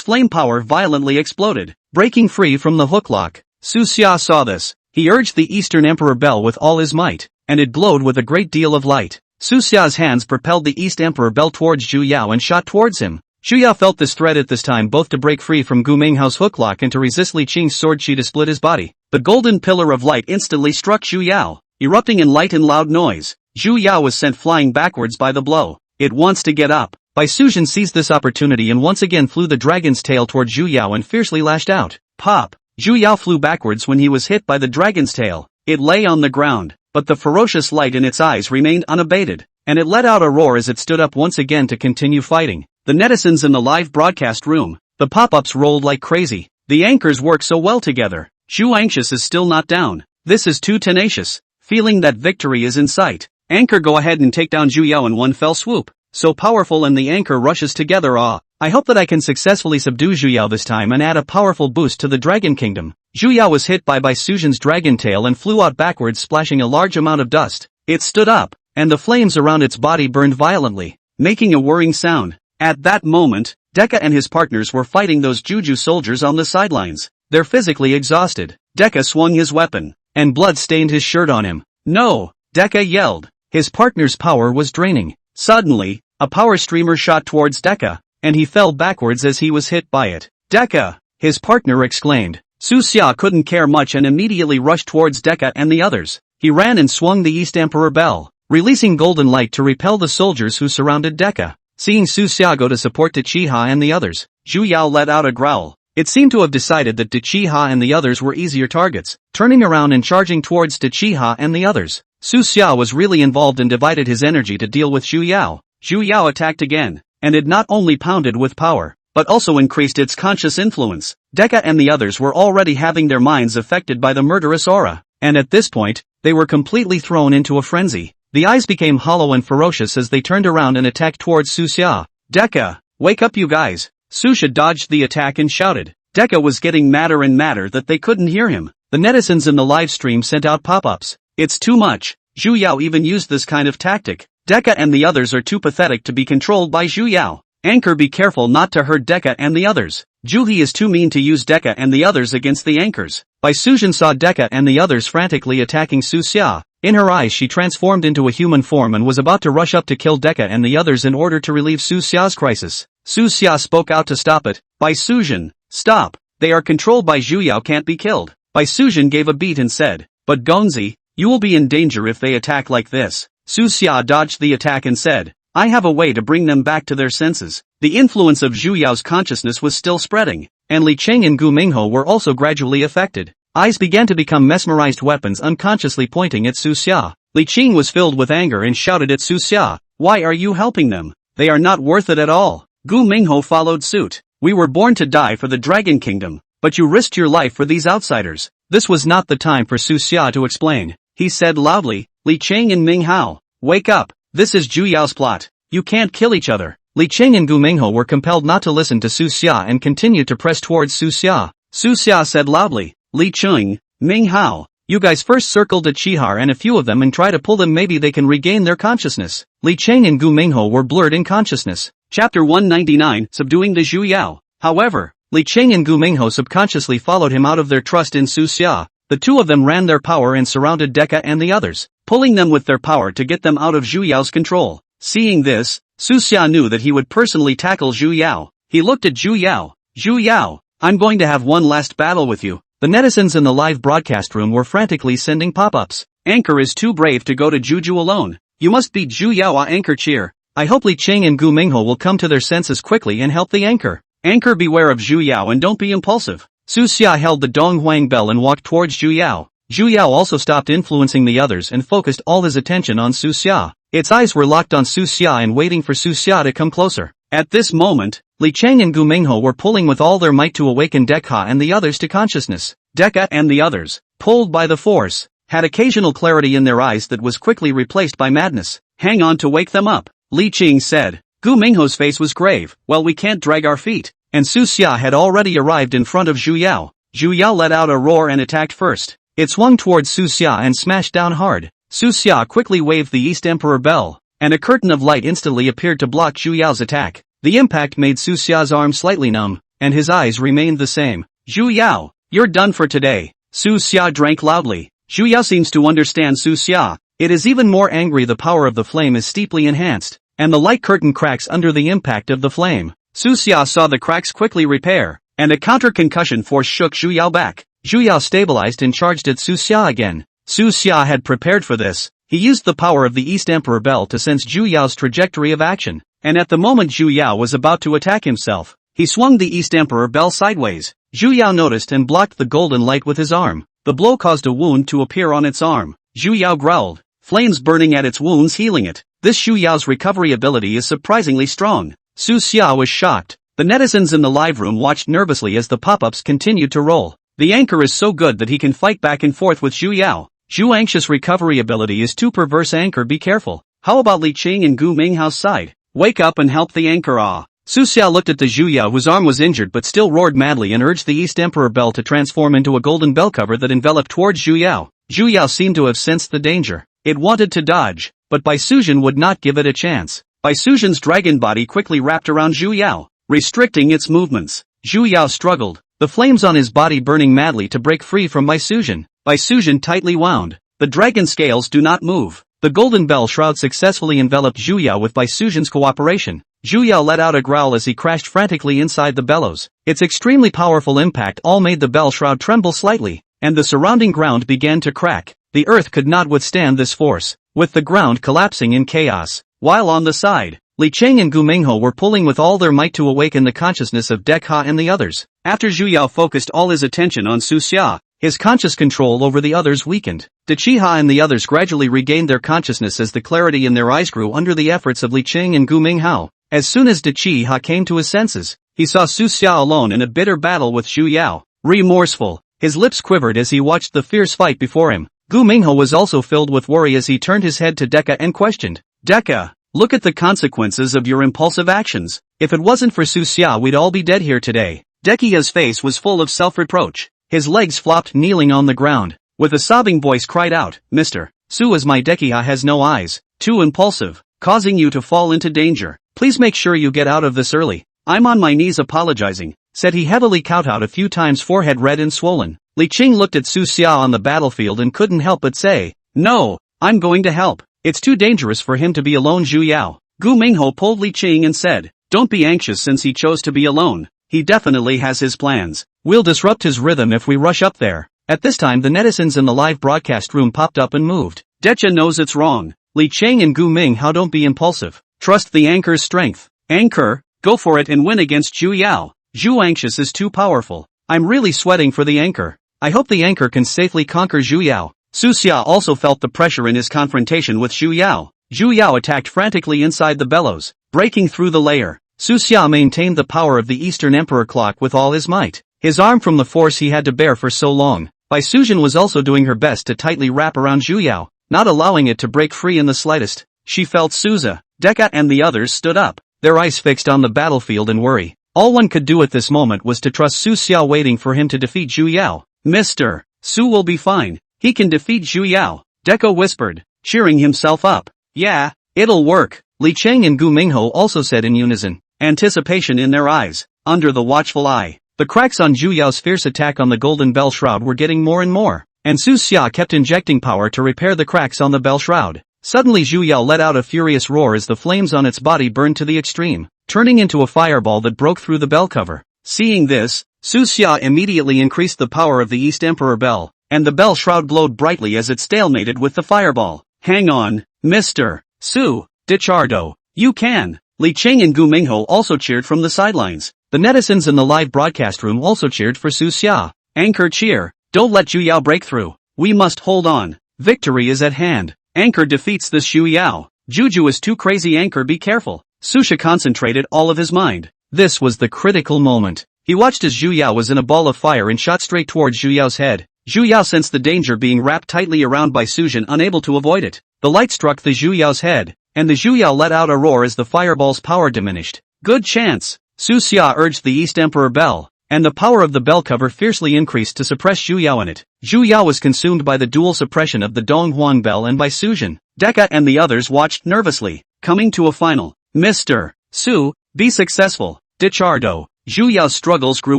flame power violently exploded, breaking free from the hooklock. Su Xia saw this. He urged the Eastern Emperor Bell with all his might, and it glowed with a great deal of light. Su Xia's hands propelled the East Emperor Bell towards Zhu Yao and shot towards him. Zhu Yao felt this threat at this time, both to break free from Gu Mingho's hooklock and to resist Li Qing's sword chi to split his body. The golden pillar of light instantly struck Zhu Yao, erupting in light and loud noise. Zhu Yao was sent flying backwards by the blow. It wants to get up. Bai Sujin seized this opportunity and once again flew the dragon's tail toward Zhu Yao and fiercely lashed out. Pop! Zhu Yao flew backwards when he was hit by the dragon's tail. It lay on the ground, but the ferocious light in its eyes remained unabated, and it let out a roar as it stood up once again to continue fighting. The netizens in the live broadcast room, the pop-ups rolled like crazy. The anchors work so well together. Zhu Anxious is still not down. This is too tenacious. Feeling that victory is in sight, anchor go ahead and take down Zhu Yao in one fell swoop. So powerful, and the anchor rushes together. I hope that I can successfully subdue Zhu Yao this time and add a powerful boost to the Dragon Kingdom. Zhu Yao was hit by Sujin's dragon tail and flew out backwards, splashing a large amount of dust. It stood up, and the flames around its body burned violently, making a whirring sound. At that moment, Deka and his partners were fighting those Juju soldiers on the sidelines. They're physically exhausted. Deka swung his weapon, and blood stained his shirt on him. No! Deka yelled. His partner's power was draining. Suddenly, a power streamer shot towards Deka, and he fell backwards as he was hit by it. Deka! His partner exclaimed. Su Xia couldn't care much and immediately rushed towards Deka and the others. He ran and swung the East Emperor Bell, releasing golden light to repel the soldiers who surrounded Deka. Seeing Su Xia go to support Tachihha and the others, Zhu Yao let out a growl. It seemed to have decided that Tachihha and the others were easier targets. Turning around and charging towards Tachihha and the others, Su Xia was really involved and divided his energy to deal with Zhu Yao. Zhu Yao attacked again, and it not only pounded with power, but also increased its conscious influence. Deka and the others were already having their minds affected by the murderous aura, and at this point, they were completely thrown into a frenzy. The eyes became hollow and ferocious as they turned around and attacked towards Su Xia. Deka! Wake up, you guys! Su Xia dodged the attack and shouted. Deka was getting madder and madder that they couldn't hear him. The netizens in the live stream sent out pop-ups. It's too much. Zhu Yao even used this kind of tactic. Deka and the others are too pathetic to be controlled by Zhu Yao. Anchor, be careful not to hurt Deka and the others. Juhi is too mean to use Deka and the others against the anchors. Bai Sujin saw Deka and the others frantically attacking Su Xia. In her eyes she transformed into a human form and was about to rush up to kill Deka and the others in order to relieve Su Xia's crisis. Su Xia spoke out to stop it. Bai Sujin, stop. They are controlled by Zhu Yao, can't be killed. Bai Sujin gave a beat and said, but Gonzi, you will be in danger if they attack like this. Su Xia dodged the attack and said, I have a way to bring them back to their senses. The influence of Zhu Yao's consciousness was still spreading, and Li Cheng and Gu Mingho were also gradually affected. Eyes began to become mesmerized weapons unconsciously pointing at Su Xia. Li Cheng was filled with anger and shouted at Su Xia, why are you helping them? They are not worth it at all. Gu Mingho followed suit. We were born to die for the Dragon Kingdom, but you risked your life for these outsiders. This was not the time for Su Xia to explain. He said loudly, Li Cheng and Ming Hao, wake up. This is Zhu Yao's plot. You can't kill each other. Li Cheng and Gu Mingho were compelled not to listen to Su Xia and continued to press towards Su Xia. Su Xia said loudly, Li Cheng, Ming Hao, you guys first circle Tachihha and a few of them and try to pull them, maybe they can regain their consciousness. Li Cheng and Gu Mingho were blurred in consciousness. Chapter 199, Subduing the Zhu Yao. However, Li Cheng and Gu Mingho subconsciously followed him out of their trust in Su Xia. The two of them ran their power and surrounded Deka and the others, pulling them with their power to get them out of Zhu Yao's control. Seeing this, Su Xia knew that he would personally tackle Zhu Yao. He looked at Zhu Yao. Zhu Yao, I'm going to have one last battle with you. The netizens in the live broadcast room were frantically sending pop-ups. Anchor is too brave to go to Juju alone. You must beat Zhu Yao. Anchor cheer. I hope Li Cheng and Gu Mingho will come to their senses quickly and help the anchor. Anchor, beware of Zhu Yao and don't be impulsive. Su Xia held the Dong Huang bell and walked towards Zhu Yao. Zhu Yao also stopped influencing the others and focused all his attention on Su Xia. Its eyes were locked on Su Xia and waiting for Su Xia to come closer. At this moment, Li Cheng and Gu Mingho were pulling with all their might to awaken Deka and the others to consciousness. Deka and the others, pulled by the force, had occasional clarity in their eyes that was quickly replaced by madness. Hang on to wake them up, Li Cheng said. Gu Mingho's face was grave. Well, we can't drag our feet. And Su Xia had already arrived in front of Zhu Yao. Zhu Yao let out a roar and attacked first. It swung towards Su Xia and smashed down hard. Su Xia quickly waved the East Emperor bell, and a curtain of light instantly appeared to block Zhu Yao's attack. The impact made Su Xia's arm slightly numb, and his eyes remained the same. Zhu Yao, you're done for today. Su Xia drank loudly. Zhu Yao seems to understand Su Xia. It is even more angry. The power of the flame is steeply enhanced, and the light curtain cracks under the impact of the flame. Su Xia saw the cracks quickly repair, and a counter-concussion force shook Zhu Yao back. Zhu Yao stabilized and charged at Su Xia again. Su Xia had prepared for this. He used the power of the East Emperor Bell to sense Zhu Yao's trajectory of action, and at the moment Zhu Yao was about to attack himself, he swung the East Emperor bell sideways. Zhu Yao noticed and blocked the golden light with his arm. The blow caused a wound to appear on its arm. Zhu Yao growled, flames burning at its wounds healing it. This Zhu Yao's recovery ability is surprisingly strong. Su Xia was shocked. The netizens in the live room watched nervously as the pop-ups continued to roll. The anchor is so good that he can fight back and forth with Zhu Yao. Zhu anxious recovery ability is too perverse. Anchor, be careful. How about Li Qing and Gu Minghao's side? Wake up and help the anchor. Su Xia looked at the Zhu Yao whose arm was injured but still roared madly and urged the East Emperor bell to transform into a golden bell cover that enveloped towards Zhu Yao. Zhu Yao seemed to have sensed the danger. It wanted to dodge, but Bai Suzhen would not give it a chance. Bai Suzhen's dragon body quickly wrapped around Zhu Yao, restricting its movements. Zhu Yao struggled, the flames on his body burning madly to break free from Bai Suzhen. Bai Suzhen tightly wound. The dragon scales do not move. The golden bell shroud successfully enveloped Zhu Yao with Bai Suzhen's cooperation. Zhu Yao let out a growl as he crashed frantically inside the bellows. Its extremely powerful impact all made the bell shroud tremble slightly, and the surrounding ground began to crack. The earth could not withstand this force, with the ground collapsing in chaos. While on the side, Li Qing and Gu Minghe were pulling with all their might to awaken the consciousness of Dekha and the others. After Zhu Yao focused all his attention on Su Xia, his conscious control over the others weakened. Dechiha and the others gradually regained their consciousness as the clarity in their eyes grew under the efforts of Li Qing and Gu Minghao. As soon as Dechiha came to his senses, he saw Su Xia alone in a bitter battle with Zhu Yao. Remorseful, his lips quivered as he watched the fierce fight before him. Gu Minghe was also filled with worry as he turned his head to Dekha and questioned, Dekha, look at the consequences of your impulsive actions. If it wasn't for Su Xia we'd all be dead here today. Dekia's face was full of self-reproach. His legs flopped kneeling on the ground. With a sobbing voice cried out, Mr. Su, as my Dekia has no eyes, too impulsive, causing you to fall into danger. Please make sure you get out of this early. I'm on my knees apologizing, said he heavily kowtowed a few times, forehead red and swollen. Li Qing looked at Su Xia on the battlefield and couldn't help but say, no, I'm going to help. It's too dangerous for him to be alone. Zhu Yao. Gu Minghe pulled Li Qing and said, don't be anxious since he chose to be alone. He definitely has his plans. We'll disrupt his rhythm if we rush up there. At this time the netizens in the live broadcast room popped up and moved. Decha knows it's wrong. Li Qing and Gu Minghe don't be impulsive. Trust the anchor's strength. Anchor, go for it and win against Zhu Yao. Zhu anxious is too powerful. I'm really sweating for the anchor. I hope the anchor can safely conquer Zhu Yao. Su Xia also felt the pressure in his confrontation with Zhu Yao. Zhu Yao attacked frantically inside the bellows, breaking through the layer. Su Xia maintained the power of the Eastern Emperor clock with all his might. His arm from the force he had to bear for so long. Bai Suzhen was also doing her best to tightly wrap around Zhu Yao, not allowing it to break free in the slightest. She felt Suza, Dekha and the others stood up, their eyes fixed on the battlefield in worry. All one could do at this moment was to trust Su Xia, waiting for him to defeat Zhu Yao. Mr. Su will be fine. He can defeat Zhu Yao, Dekha whispered, cheering himself up. Yeah, it'll work, Li Qing and Gu Minghe also said in unison, anticipation in their eyes. Under the watchful eye, the cracks on Zhu Yao's fierce attack on the golden bell shroud were getting more and more, and Su Xia kept injecting power to repair the cracks on the bell shroud. Suddenly Zhu Yao let out a furious roar as the flames on its body burned to the extreme, turning into a fireball that broke through the bell cover. Seeing this, Su Xia immediately increased the power of the East Emperor bell, and the bell shroud glowed brightly as it stalemated with the fireball. Hang on, Mr. Su, Dichardo, you can! Li Qing and Gu Minghe also cheered from the sidelines. The netizens in the live broadcast room also cheered for Su Xia. Anchor cheer, don't let Zhu Yao break through. We must hold on. Victory is at hand. Anchor defeats this Zhu Yao. Juju is too crazy. Anchor, be careful. Susha concentrated all of his mind. This was the critical moment. He watched as Zhu Yao was in a ball of fire and shot straight towards Zhu Yao's head. Zhu Yao sensed the danger being wrapped tightly around by Suzhen, unable to avoid it. The light struck the Zhu Yao's head, and the Zhu Yao let out a roar as the fireball's power diminished. Good chance! Su Xia urged the East Emperor bell, and the power of the bell cover fiercely increased to suppress Zhu Yao in it. Zhu Yao was consumed by the dual suppression of the Dong Huan bell and by Suzhen. Dekha and the others watched nervously, coming to a final. Mr. Su, be successful. Dichardo. Zhu Yao's struggles grew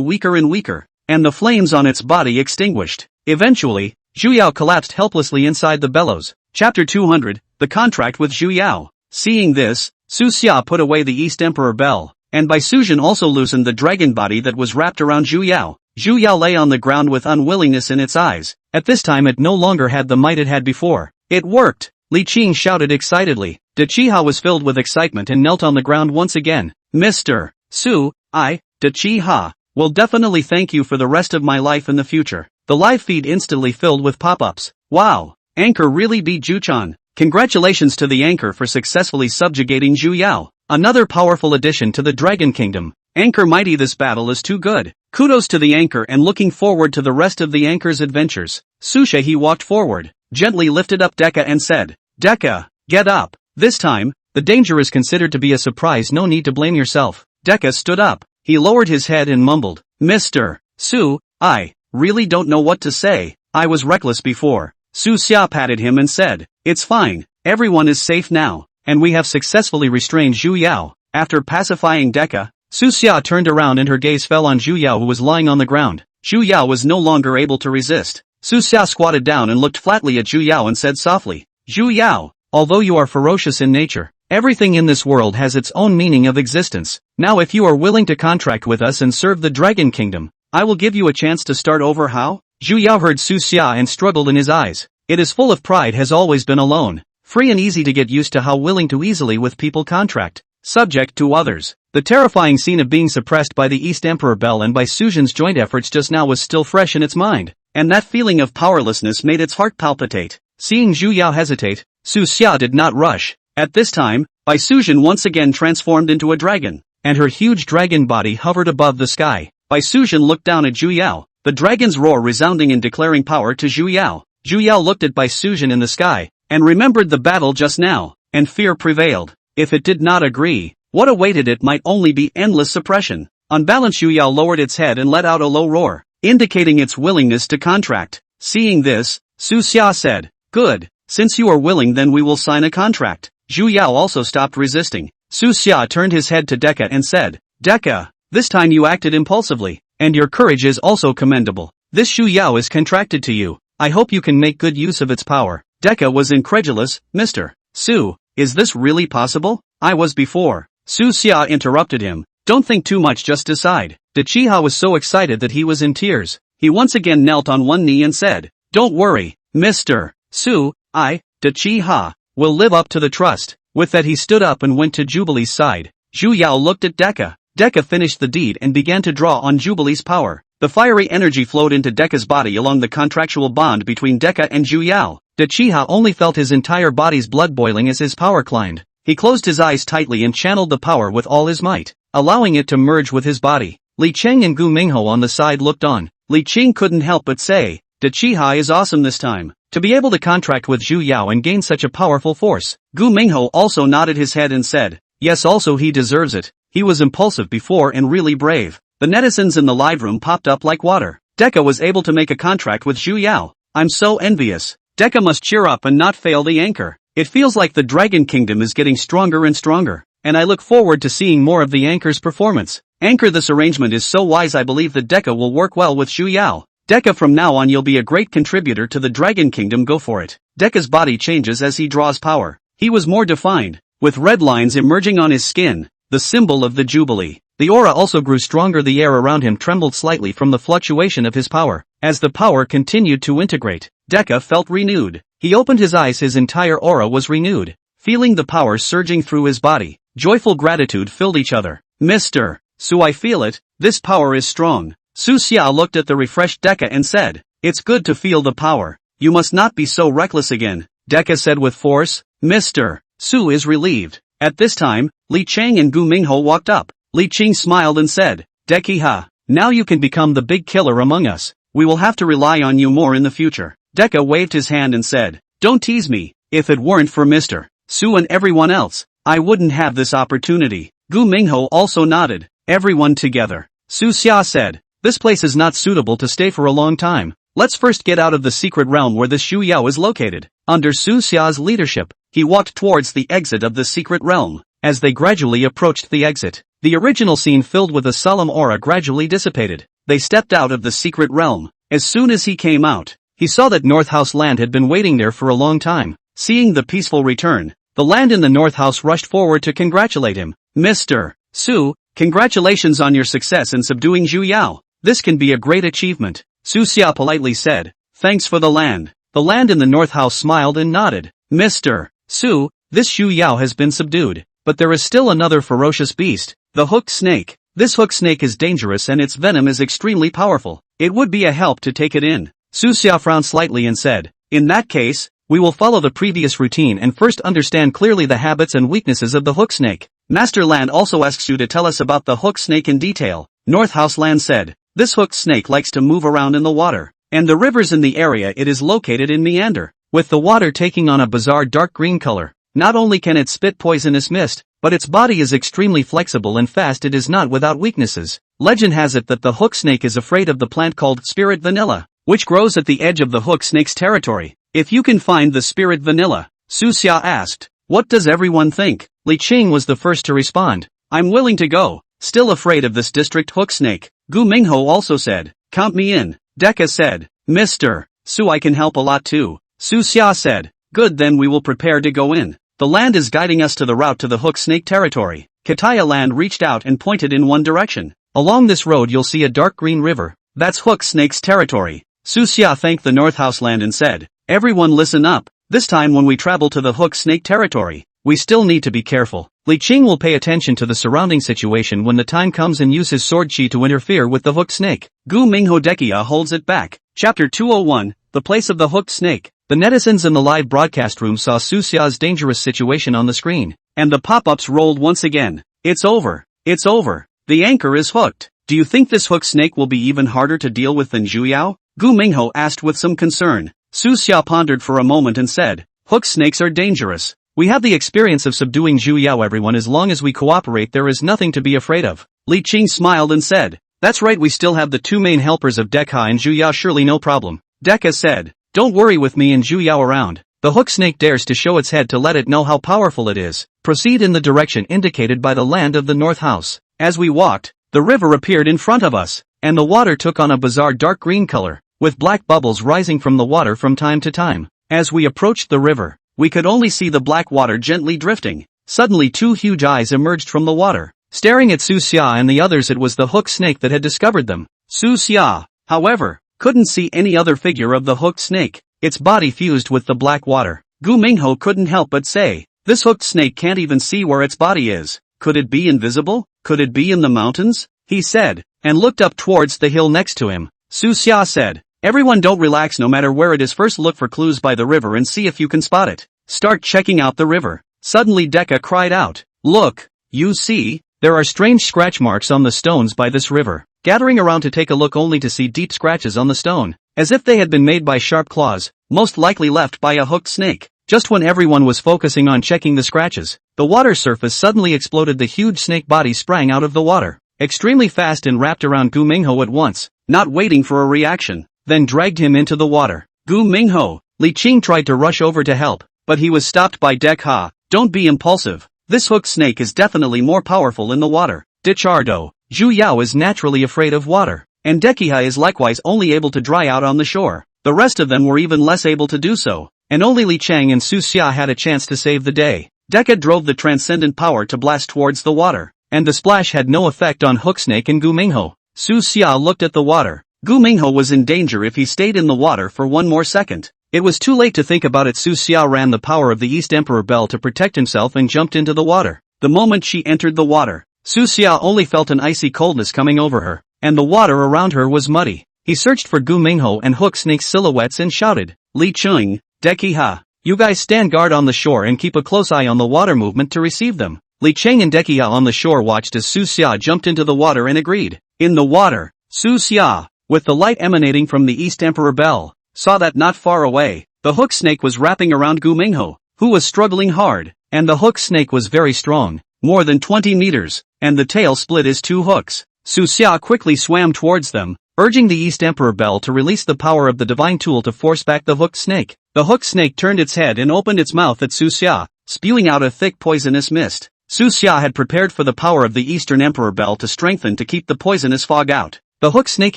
weaker and weaker, and the flames on its body extinguished. Eventually, Zhu Yao collapsed helplessly inside the bellows. Chapter 200, The Contract with Zhu Yao. Seeing this, Su Xia put away the East Emperor bell, and Bai Suzhen also loosened the dragon body that was wrapped around Zhu Yao. Zhu Yao lay on the ground with unwillingness in its eyes. At this time it no longer had the might it had before. It worked! Li Qing shouted excitedly. Dechiha was filled with excitement and knelt on the ground once again. Mr. Su, I, Dechiha, will definitely thank you for the rest of my life in the future. The live feed instantly filled with pop-ups. Wow! Anchor really beat Juchan. Congratulations to the anchor for successfully subjugating Zhu Yao. Another powerful addition to the Dragon Kingdom. Anchor mighty, this battle is too good. Kudos to the anchor and looking forward to the rest of the anchor's adventures. Sushe he walked forward, gently lifted up Deka and said, Deka, get up. This time, the danger is considered to be a surprise, no need to blame yourself. Deka stood up. He lowered his head and mumbled, Mr. Su, I really don't know what to say. I was reckless before. Su Xia patted him and said, it's fine, everyone is safe now, and we have successfully restrained Zhu Yao. After pacifying Deka, Su Xia turned around and her gaze fell on Zhu Yao, who was lying on the ground. Zhu Yao was no longer able to resist. Su Xia squatted down and looked flatly at Zhu Yao and said softly, Zhu Yao, although you are ferocious in nature, everything in this world has its own meaning of existence. Now if you are willing to contract with us and serve the Dragon Kingdom, I will give you a chance to start over. How? Zhu Yao heard Su Xia and struggled in his eyes. It is full of pride, has always been alone, free and easy to get used to, how willing to easily with people contract, subject to others. The terrifying scene of being suppressed by the East Emperor Bell and by Suzhen's joint efforts just now was still fresh in its mind, and that feeling of powerlessness made its heart palpitate. Seeing Zhu Yao hesitate, Su Xia did not rush. At this time, Bai Suzhen once again transformed into a dragon, and her huge dragon body hovered above the sky. Bai Suzhen looked down at Zhu Yao, the dragon's roar resounding in declaring power to Zhu Yao. Zhu Yao looked at Bai Suzhen in the sky, and remembered the battle just now, and fear prevailed. If it did not agree, what awaited it might only be endless suppression. Unbalanced, Zhu Yao lowered its head and let out a low roar, indicating its willingness to contract. Seeing this, Su Xia said, good, since you are willing then we will sign a contract. Zhu Yao also stopped resisting. Su Xia turned his head to Deka and said, Deka, this time you acted impulsively, and your courage is also commendable. This Zhu Yao is contracted to you. I hope you can make good use of its power. Deka was incredulous. Mr. Su, is this really possible? I was before. Su Xia interrupted him. Don't think too much, just decide. Dechiha was so excited that he was in tears. He once again knelt on one knee and said, don't worry, Mr. Su, I, Dechiha, will live up to the trust. With that he stood up and went to Jubilee's side. Zhu Yao looked at Deka. Deka finished the deed and began to draw on Jubilee's power. The fiery energy flowed into Deka's body along the contractual bond between Deka and Zhu Yao. Dechiha only felt his entire body's blood boiling as his power climbed. He closed his eyes tightly and channeled the power with all his might, allowing it to merge with his body. Li Cheng and Gu Mingho on the side looked on. Li Qing couldn't help but say, Dechiha is awesome this time, to be able to contract with Zhu Yao and gain such a powerful force. Gu Mingho also nodded his head and said, yes, also he deserves it. He was impulsive before and really brave. The netizens in the live room popped up like water. Deka was able to make a contract with Zhu Yao. I'm so envious. Deka must cheer up and not fail the anchor. It feels like the Dragon Kingdom is getting stronger and stronger, and I look forward to seeing more of the anchor's performance. Anchor, this arrangement is so wise. I believe that Deka will work well with Zhu Yao. Deka, from now on you'll be a great contributor to the Dragon Kingdom, go for it. Deka's body changes as he draws power. He was more defined, with red lines emerging on his skin, the symbol of the Jubilee. The aura also grew stronger. The air around him trembled slightly from the fluctuation of his power. As the power continued to integrate, Deka felt renewed. He opened his eyes, his entire aura was renewed. Feeling the power surging through his body, joyful gratitude filled each other. Mr. Su, I feel it, this power is strong. Su Xia looked at the refreshed Deka and said, it's good to feel the power. You must not be so reckless again. Deka said with force. Mr. Su is relieved. At this time, Li Cheng and Gu Mingho walked up. Li Qing smiled and said, Dekiha, now you can become the big killer among us. We will have to rely on you more in the future. Deka waved his hand and said, don't tease me. If it weren't for Mr. Su and everyone else, I wouldn't have this opportunity. Gu Mingho also nodded. Everyone together. Su Xia said, this place is not suitable to stay for a long time. Let's first get out of the secret realm where the Zhu Yao is located. Under Su Xia's leadership, he walked towards the exit of the secret realm. As they gradually approached the exit, the original scene filled with a solemn aura gradually dissipated. They stepped out of the secret realm. As soon as he came out, he saw that North House land had been waiting there for a long time. Seeing the peaceful return, the land in the North House rushed forward to congratulate him. Mr. Su, congratulations on your success in subduing Zhu Yao. This can be a great achievement. Su Xia politely said, thanks for the land. The land in the North House smiled and nodded. Mr. Su, this Xu Yao has been subdued, but there is still another ferocious beast, the hooked snake. This hooked snake is dangerous and its venom is extremely powerful. It would be a help to take it in. Su Xia frowned slightly and said, in that case, we will follow the previous routine and first understand clearly the habits and weaknesses of the hook snake. Master Land also asks you to tell us about the hook snake in detail. North House Land said, this hooked snake likes to move around in the water, and the rivers in the area it is located in meander, with the water taking on a bizarre dark green color. Not only can it spit poisonous mist, but its body is extremely flexible and fast. It is not without weaknesses. Legend has it that the hook snake is afraid of the plant called spirit vanilla, which grows at the edge of the hook snake's territory. If you can find the spirit vanilla, Su Xia asked. What does everyone think? Li Qing was the first to respond. I'm willing to go. Still afraid of this district hook snake. Gu Mingho also said, count me in. Deka said, Mr. Su, I can help a lot too. Su Xia said, good, then we will prepare to go in. The land is guiding us to the route to the hook snake territory. Kataya Land reached out and pointed in one direction. Along this road you'll see a dark green river. That's hook snake's territory. Su Xia thanked the North House Land and said, everyone listen up. This time when we travel to the hook snake territory, we still need to be careful. Li Qing will pay attention to the surrounding situation when the time comes and use his sword chi to interfere with the hooked snake. Gu Mingho Dekia holds it back. Chapter 201, The Place of the Hooked Snake. The netizens in the live broadcast room saw Su Xia's dangerous situation on the screen, and the pop-ups rolled once again. It's over. It's over. The anchor is hooked. Do you think this hooked snake will be even harder to deal with than Zhu Yao? Gu Mingho asked with some concern. Su Xia pondered for a moment and said, hooked snakes are dangerous. We have the experience of subduing Zhu Yao. Everyone, as long as we cooperate there is nothing to be afraid of. Li Qing smiled and said, that's right, we still have the two main helpers of Dekha and Zhu Yao, surely no problem. Dekha said, don't worry, with me and Zhu Yao around. The hook snake dares to show its head to let it know how powerful it is. Proceed in the direction indicated by the land of the North House. As we walked, the river appeared in front of us, and the water took on a bizarre dark green color, with black bubbles rising from the water from time to time. As we approached the river, we could only see the black water gently drifting. Suddenly two huge eyes emerged from the water, staring at Su Xia and the others. It was the hook snake that had discovered them. Su Xia, however, couldn't see any other figure of the hooked snake. Its body fused with the black water. Gu Mingho couldn't help but say, this hooked snake can't even see where its body is. Could it be invisible? Could it be in the mountains? He said, and looked up towards the hill next to him. Su Xia said, everyone don't relax no matter where it is. First look for clues by the river and see if you can spot it. Start checking out the river. Suddenly Deka cried out, look, you see, there are strange scratch marks on the stones by this river. Gathering around to take a look only to see deep scratches on the stone, as if they had been made by sharp claws, most likely left by a hooked snake. Just when everyone was focusing on checking the scratches, the water surface suddenly exploded. The huge snake body sprang out of the water, extremely fast, and wrapped around Gu Mingho at once, not waiting for a reaction, then dragged him into the water. Gu Mingho, Li Qing tried to rush over to help, but he was stopped by Dekha. Don't be impulsive. This hooked snake is definitely more powerful in the water. Dichardo, Zhu Yao is naturally afraid of water, and Dekiha is likewise only able to dry out on the shore. The rest of them were even less able to do so, and only Li Chang and Su Xia had a chance to save the day. Deka drove the transcendent power to blast towards the water, and the splash had no effect on Hooksnake and Gu Mingho. Su Xia looked at the water. Gu Mingho was in danger if he stayed in the water for one more second. It was too late to think about it. Su Xia ran the power of the East Emperor Bell to protect himself and jumped into the water. The moment she entered the water, Su Xia only felt an icy coldness coming over her, and the water around her was muddy. He searched for Gu Mingho and Hooksnake's silhouettes and shouted, Li Cheng, Dekiha, you guys stand guard on the shore and keep a close eye on the water movement to receive them. Li Cheng and Dekiha on the shore watched as Su Xia jumped into the water and agreed. In the water, Su Xia, with the light emanating from the East Emperor Bell, saw that not far away, the hook snake was wrapping around Gu Mingho, who was struggling hard, and the hook snake was very strong, more than 20 meters, and the tail split as two hooks. Su Xia quickly swam towards them, urging the East Emperor Bell to release the power of the divine tool to force back the hooked snake. The hooked snake turned its head and opened its mouth at Su Xia, spewing out a thick poisonous mist. Su Xia had prepared for the power of the Eastern Emperor Bell to strengthen to keep the poisonous fog out. The hooked snake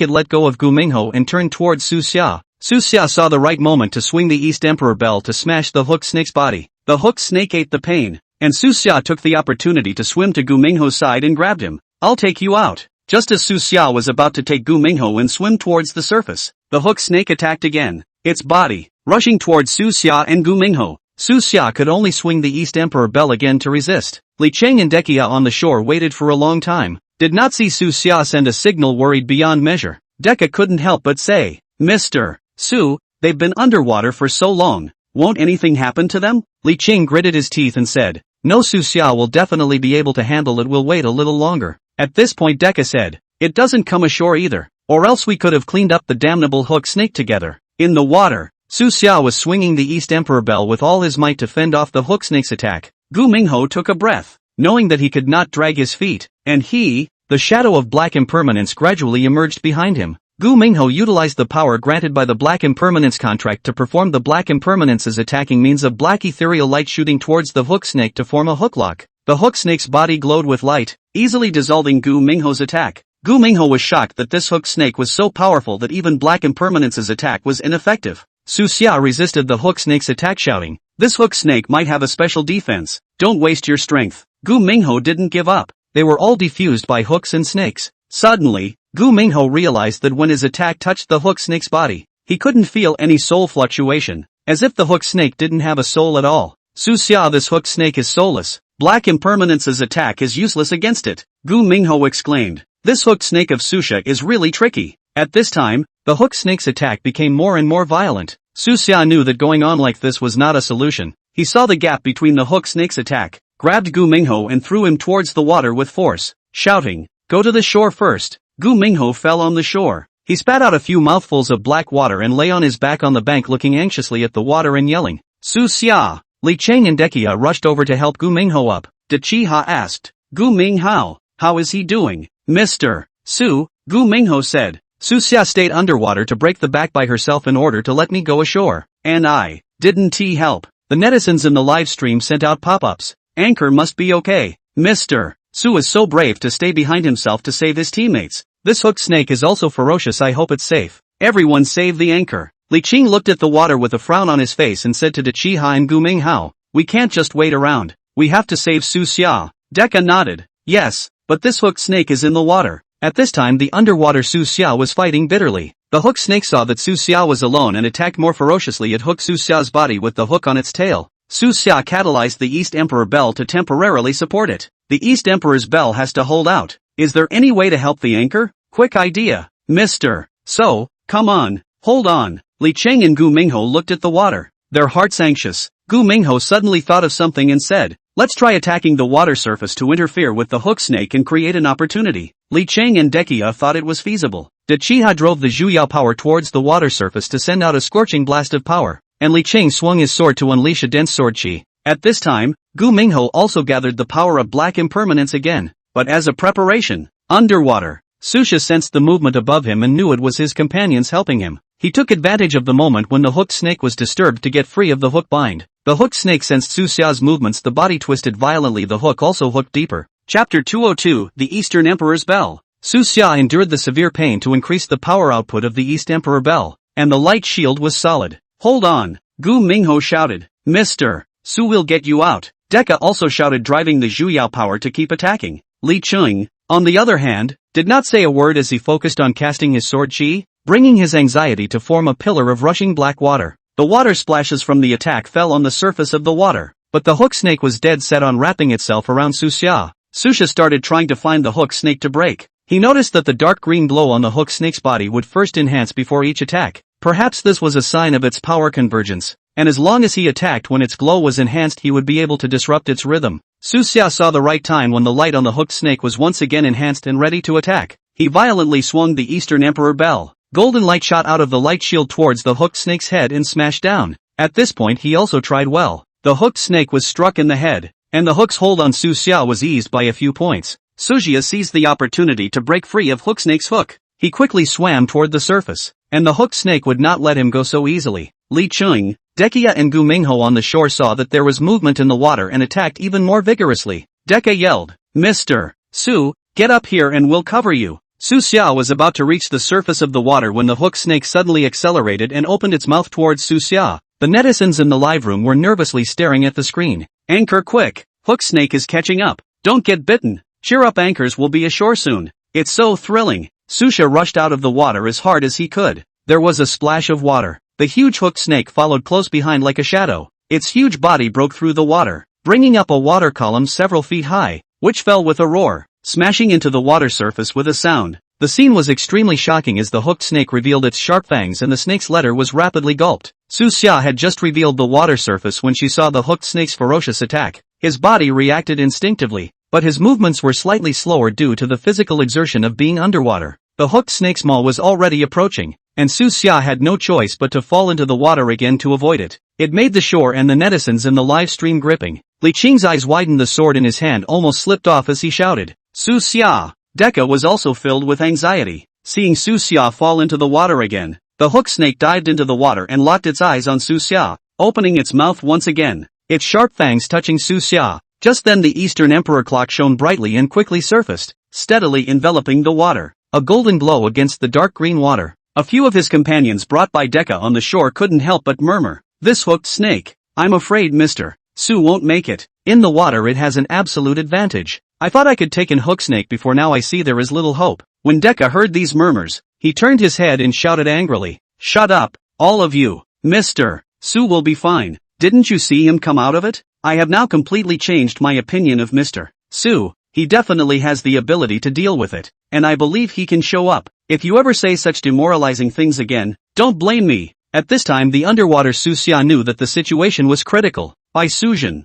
had let go of Gu Mingho and turned towards Su Xia. Su Xia saw the right moment to swing the East Emperor Bell to smash the hooked snake's body. The hooked snake ate the pain, and Su Xia took the opportunity to swim to Gu Mingho's side and grabbed him. I'll take you out. Just as Su Xia was about to take Gu Mingho and swim towards the surface, the hooked snake attacked again, its body rushing towards Su Xia and Gu Mingho. Su Xia could only swing the East Emperor bell again to resist. Li Cheng and Dekia on the shore waited for a long time. Did not see Su Xia send a signal, worried beyond measure. Deka couldn't help but say, "Mr. Su, they've been underwater for so long. Won't anything happen to them?" Li Cheng gritted his teeth and said, "No, Su Xia will definitely be able to handle it. We'll wait a little longer." At this point Deka said, "It doesn't come ashore either, or else we could have cleaned up the damnable hook snake together." In the water, Su Xia was swinging the East Emperor bell with all his might to fend off the hook snake's attack. Gu Mingho took a breath, knowing that he could not drag his feet, and the shadow of black impermanence gradually emerged behind him. Gu Mingho utilized the power granted by the Black Impermanence contract to perform the Black Impermanence's attacking means of black ethereal light shooting towards the hook snake to form a hook lock. The hook snake's body glowed with light, easily dissolving Gu Mingho's attack. Gu Mingho was shocked that this hook snake was so powerful that even Black Impermanence's attack was ineffective. Su Xia resisted the hook snake's attack, shouting, "This hook snake might have a special defense. Don't waste your strength." Gu Mingho didn't give up. They were all defused by hooks and snakes. Suddenly, Gu Mingho realized that when his attack touched the hook snake's body, he couldn't feel any soul fluctuation, as if the hook snake didn't have a soul at all. "Su Xia, this hook snake is soulless. Black Impermanence's attack is useless against it," Gu Mingho exclaimed. "This hook snake of Susha is really tricky." At this time, the hook snake's attack became more and more violent. Su Xia knew that going on like this was not a solution. He saw the gap between the hook snake's attack, grabbed Gu Mingho and threw him towards the water with force, shouting, "Go to the shore first." Gu Mingho fell on the shore. He spat out a few mouthfuls of black water and lay on his back on the bank, looking anxiously at the water and yelling, "Su Xia!" Li Cheng and Dekia rushed over to help Gu Mingho up. De Chi-ha asked, "Gu Mingho, how is he doing?" "Mr. Su," Gu Mingho said, "Su Xia stayed underwater to break the back by herself in order to let me go ashore. And I didn't help." The netizens in the live stream sent out pop-ups. "Anchor must be okay. Mr. Su is so brave to stay behind himself to save his teammates. This hook snake is also ferocious. I hope it's safe. Everyone save the anchor." Li Qing looked at the water with a frown on his face and said to De Chi-ha and Gu Minghao, "We can't just wait around. We have to save Su Xia." Deka nodded. "Yes, but this hook snake is in the water." At this time the underwater Su Xia was fighting bitterly. The hook snake saw that Su Xia was alone and attacked more ferociously. It hooked Su Xia's body with the hook on its tail. Su Xia catalyzed the East Emperor bell to temporarily support it. The East Emperor's bell has to hold out. Is there any way to help the anchor? Quick idea, Mr. So, come on, hold on. Li Cheng and Gu Mingho looked at the water, their hearts anxious. Gu Mingho suddenly thought of something and said, "Let's try attacking the water surface to interfere with the hook snake and create an opportunity." Li Cheng and Dekia thought it was feasible. De Chiha drove the Zhuyao power towards the water surface to send out a scorching blast of power, and Li Cheng swung his sword to unleash a dense sword chi. At this time, Gu Mingho also gathered the power of black impermanence again, but as a preparation. Underwater, Susha sensed the movement above him and knew it was his companions helping him. He took advantage of the moment when the hooked snake was disturbed to get free of the hook bind. The hooked snake sensed Su Xia's movements. The body twisted violently. The hook also hooked deeper. Chapter 202, The Eastern Emperor's Bell. Su Xia endured the severe pain to increase the power output of the East Emperor Bell, and the light shield was solid. "Hold on," Gu Mingho shouted. "Mr. Su will get you out." Deka also shouted, driving the Zhuyao power to keep attacking. Li Cheng, on the other hand, did not say a word as he focused on casting his sword chi, bringing his anxiety to form a pillar of rushing black water. The water splashes from the attack fell on the surface of the water, but the hook snake was dead set on wrapping itself around Su Xia. Susha started trying to find the hook snake to break. He noticed that the dark green glow on the hook snake's body would first enhance before each attack. Perhaps this was a sign of its power convergence, and as long as he attacked when its glow was enhanced he would be able to disrupt its rhythm. Su Xia saw the right time when the light on the hooked snake was once again enhanced and ready to attack. He violently swung the Eastern Emperor Bell. Golden light shot out of the light shield towards the hooked snake's head and smashed down. At this point he also tried well. The hooked snake was struck in the head, and the hook's hold on Su Xia was eased by a few points. Sujia seized the opportunity to break free of hook snake's hook. He quickly swam toward the surface, and the hooked snake would not let him go so easily. Li Cheng, Dekia and Gu Mingho on the shore saw that there was movement in the water and attacked even more vigorously. Deka yelled, "Mr. Su, get up here and we'll cover you." Su Xia was about to reach the surface of the water when the hook snake suddenly accelerated and opened its mouth towards Su Xia. The netizens in the live room were nervously staring at the screen. "Anchor quick, hook snake is catching up. Don't get bitten. Cheer up, anchors will be ashore soon. It's so thrilling." Susha rushed out of the water as hard as he could. There was a splash of water. The huge hooked snake followed close behind like a shadow. its huge body broke through the water, bringing up a water column several feet high, which fell with a roar, smashing into the water surface with a sound. The scene was extremely shocking as the hooked snake revealed its sharp fangs and the snake's letter was rapidly gulped. Su Xia had just revealed the water surface when she saw the hooked snake's ferocious attack. His body reacted instinctively, but his movements were slightly slower due to the physical exertion of being underwater. The hooked snake's maw was already approaching, and Su Xia had no choice but to fall into the water again to avoid it. It made the shore and the netizens in the live stream gripping. Li Qing's eyes widened, the sword in his hand almost slipped off as he shouted, "Su Xia!" Deka was also filled with anxiety. Seeing Su Xia fall into the water again, the hooked snake dived into the water and locked its eyes on Su Xia, opening its mouth once again, its sharp fangs touching Su Xia. Just then the Eastern Emperor clock shone brightly and quickly surfaced, steadily enveloping the water, a golden glow against the dark green water. A few of his companions brought by Deka on the shore couldn't help but murmur, "This hooked snake, I'm afraid Mr. Su won't make it. In the water it has an absolute advantage. I thought I could take an hook snake before, now I see there is little hope." When Deka heard these murmurs, he turned his head and shouted angrily, "Shut up, all of you. Mr. Su will be fine. Didn't you see him come out of it? I have now completely changed my opinion of Mr. Su. He definitely has the ability to deal with it, and I believe he can show up. If you ever say such demoralizing things again, don't blame me." At this time the underwater Su Xia knew that the situation was critical. Bai Suzhen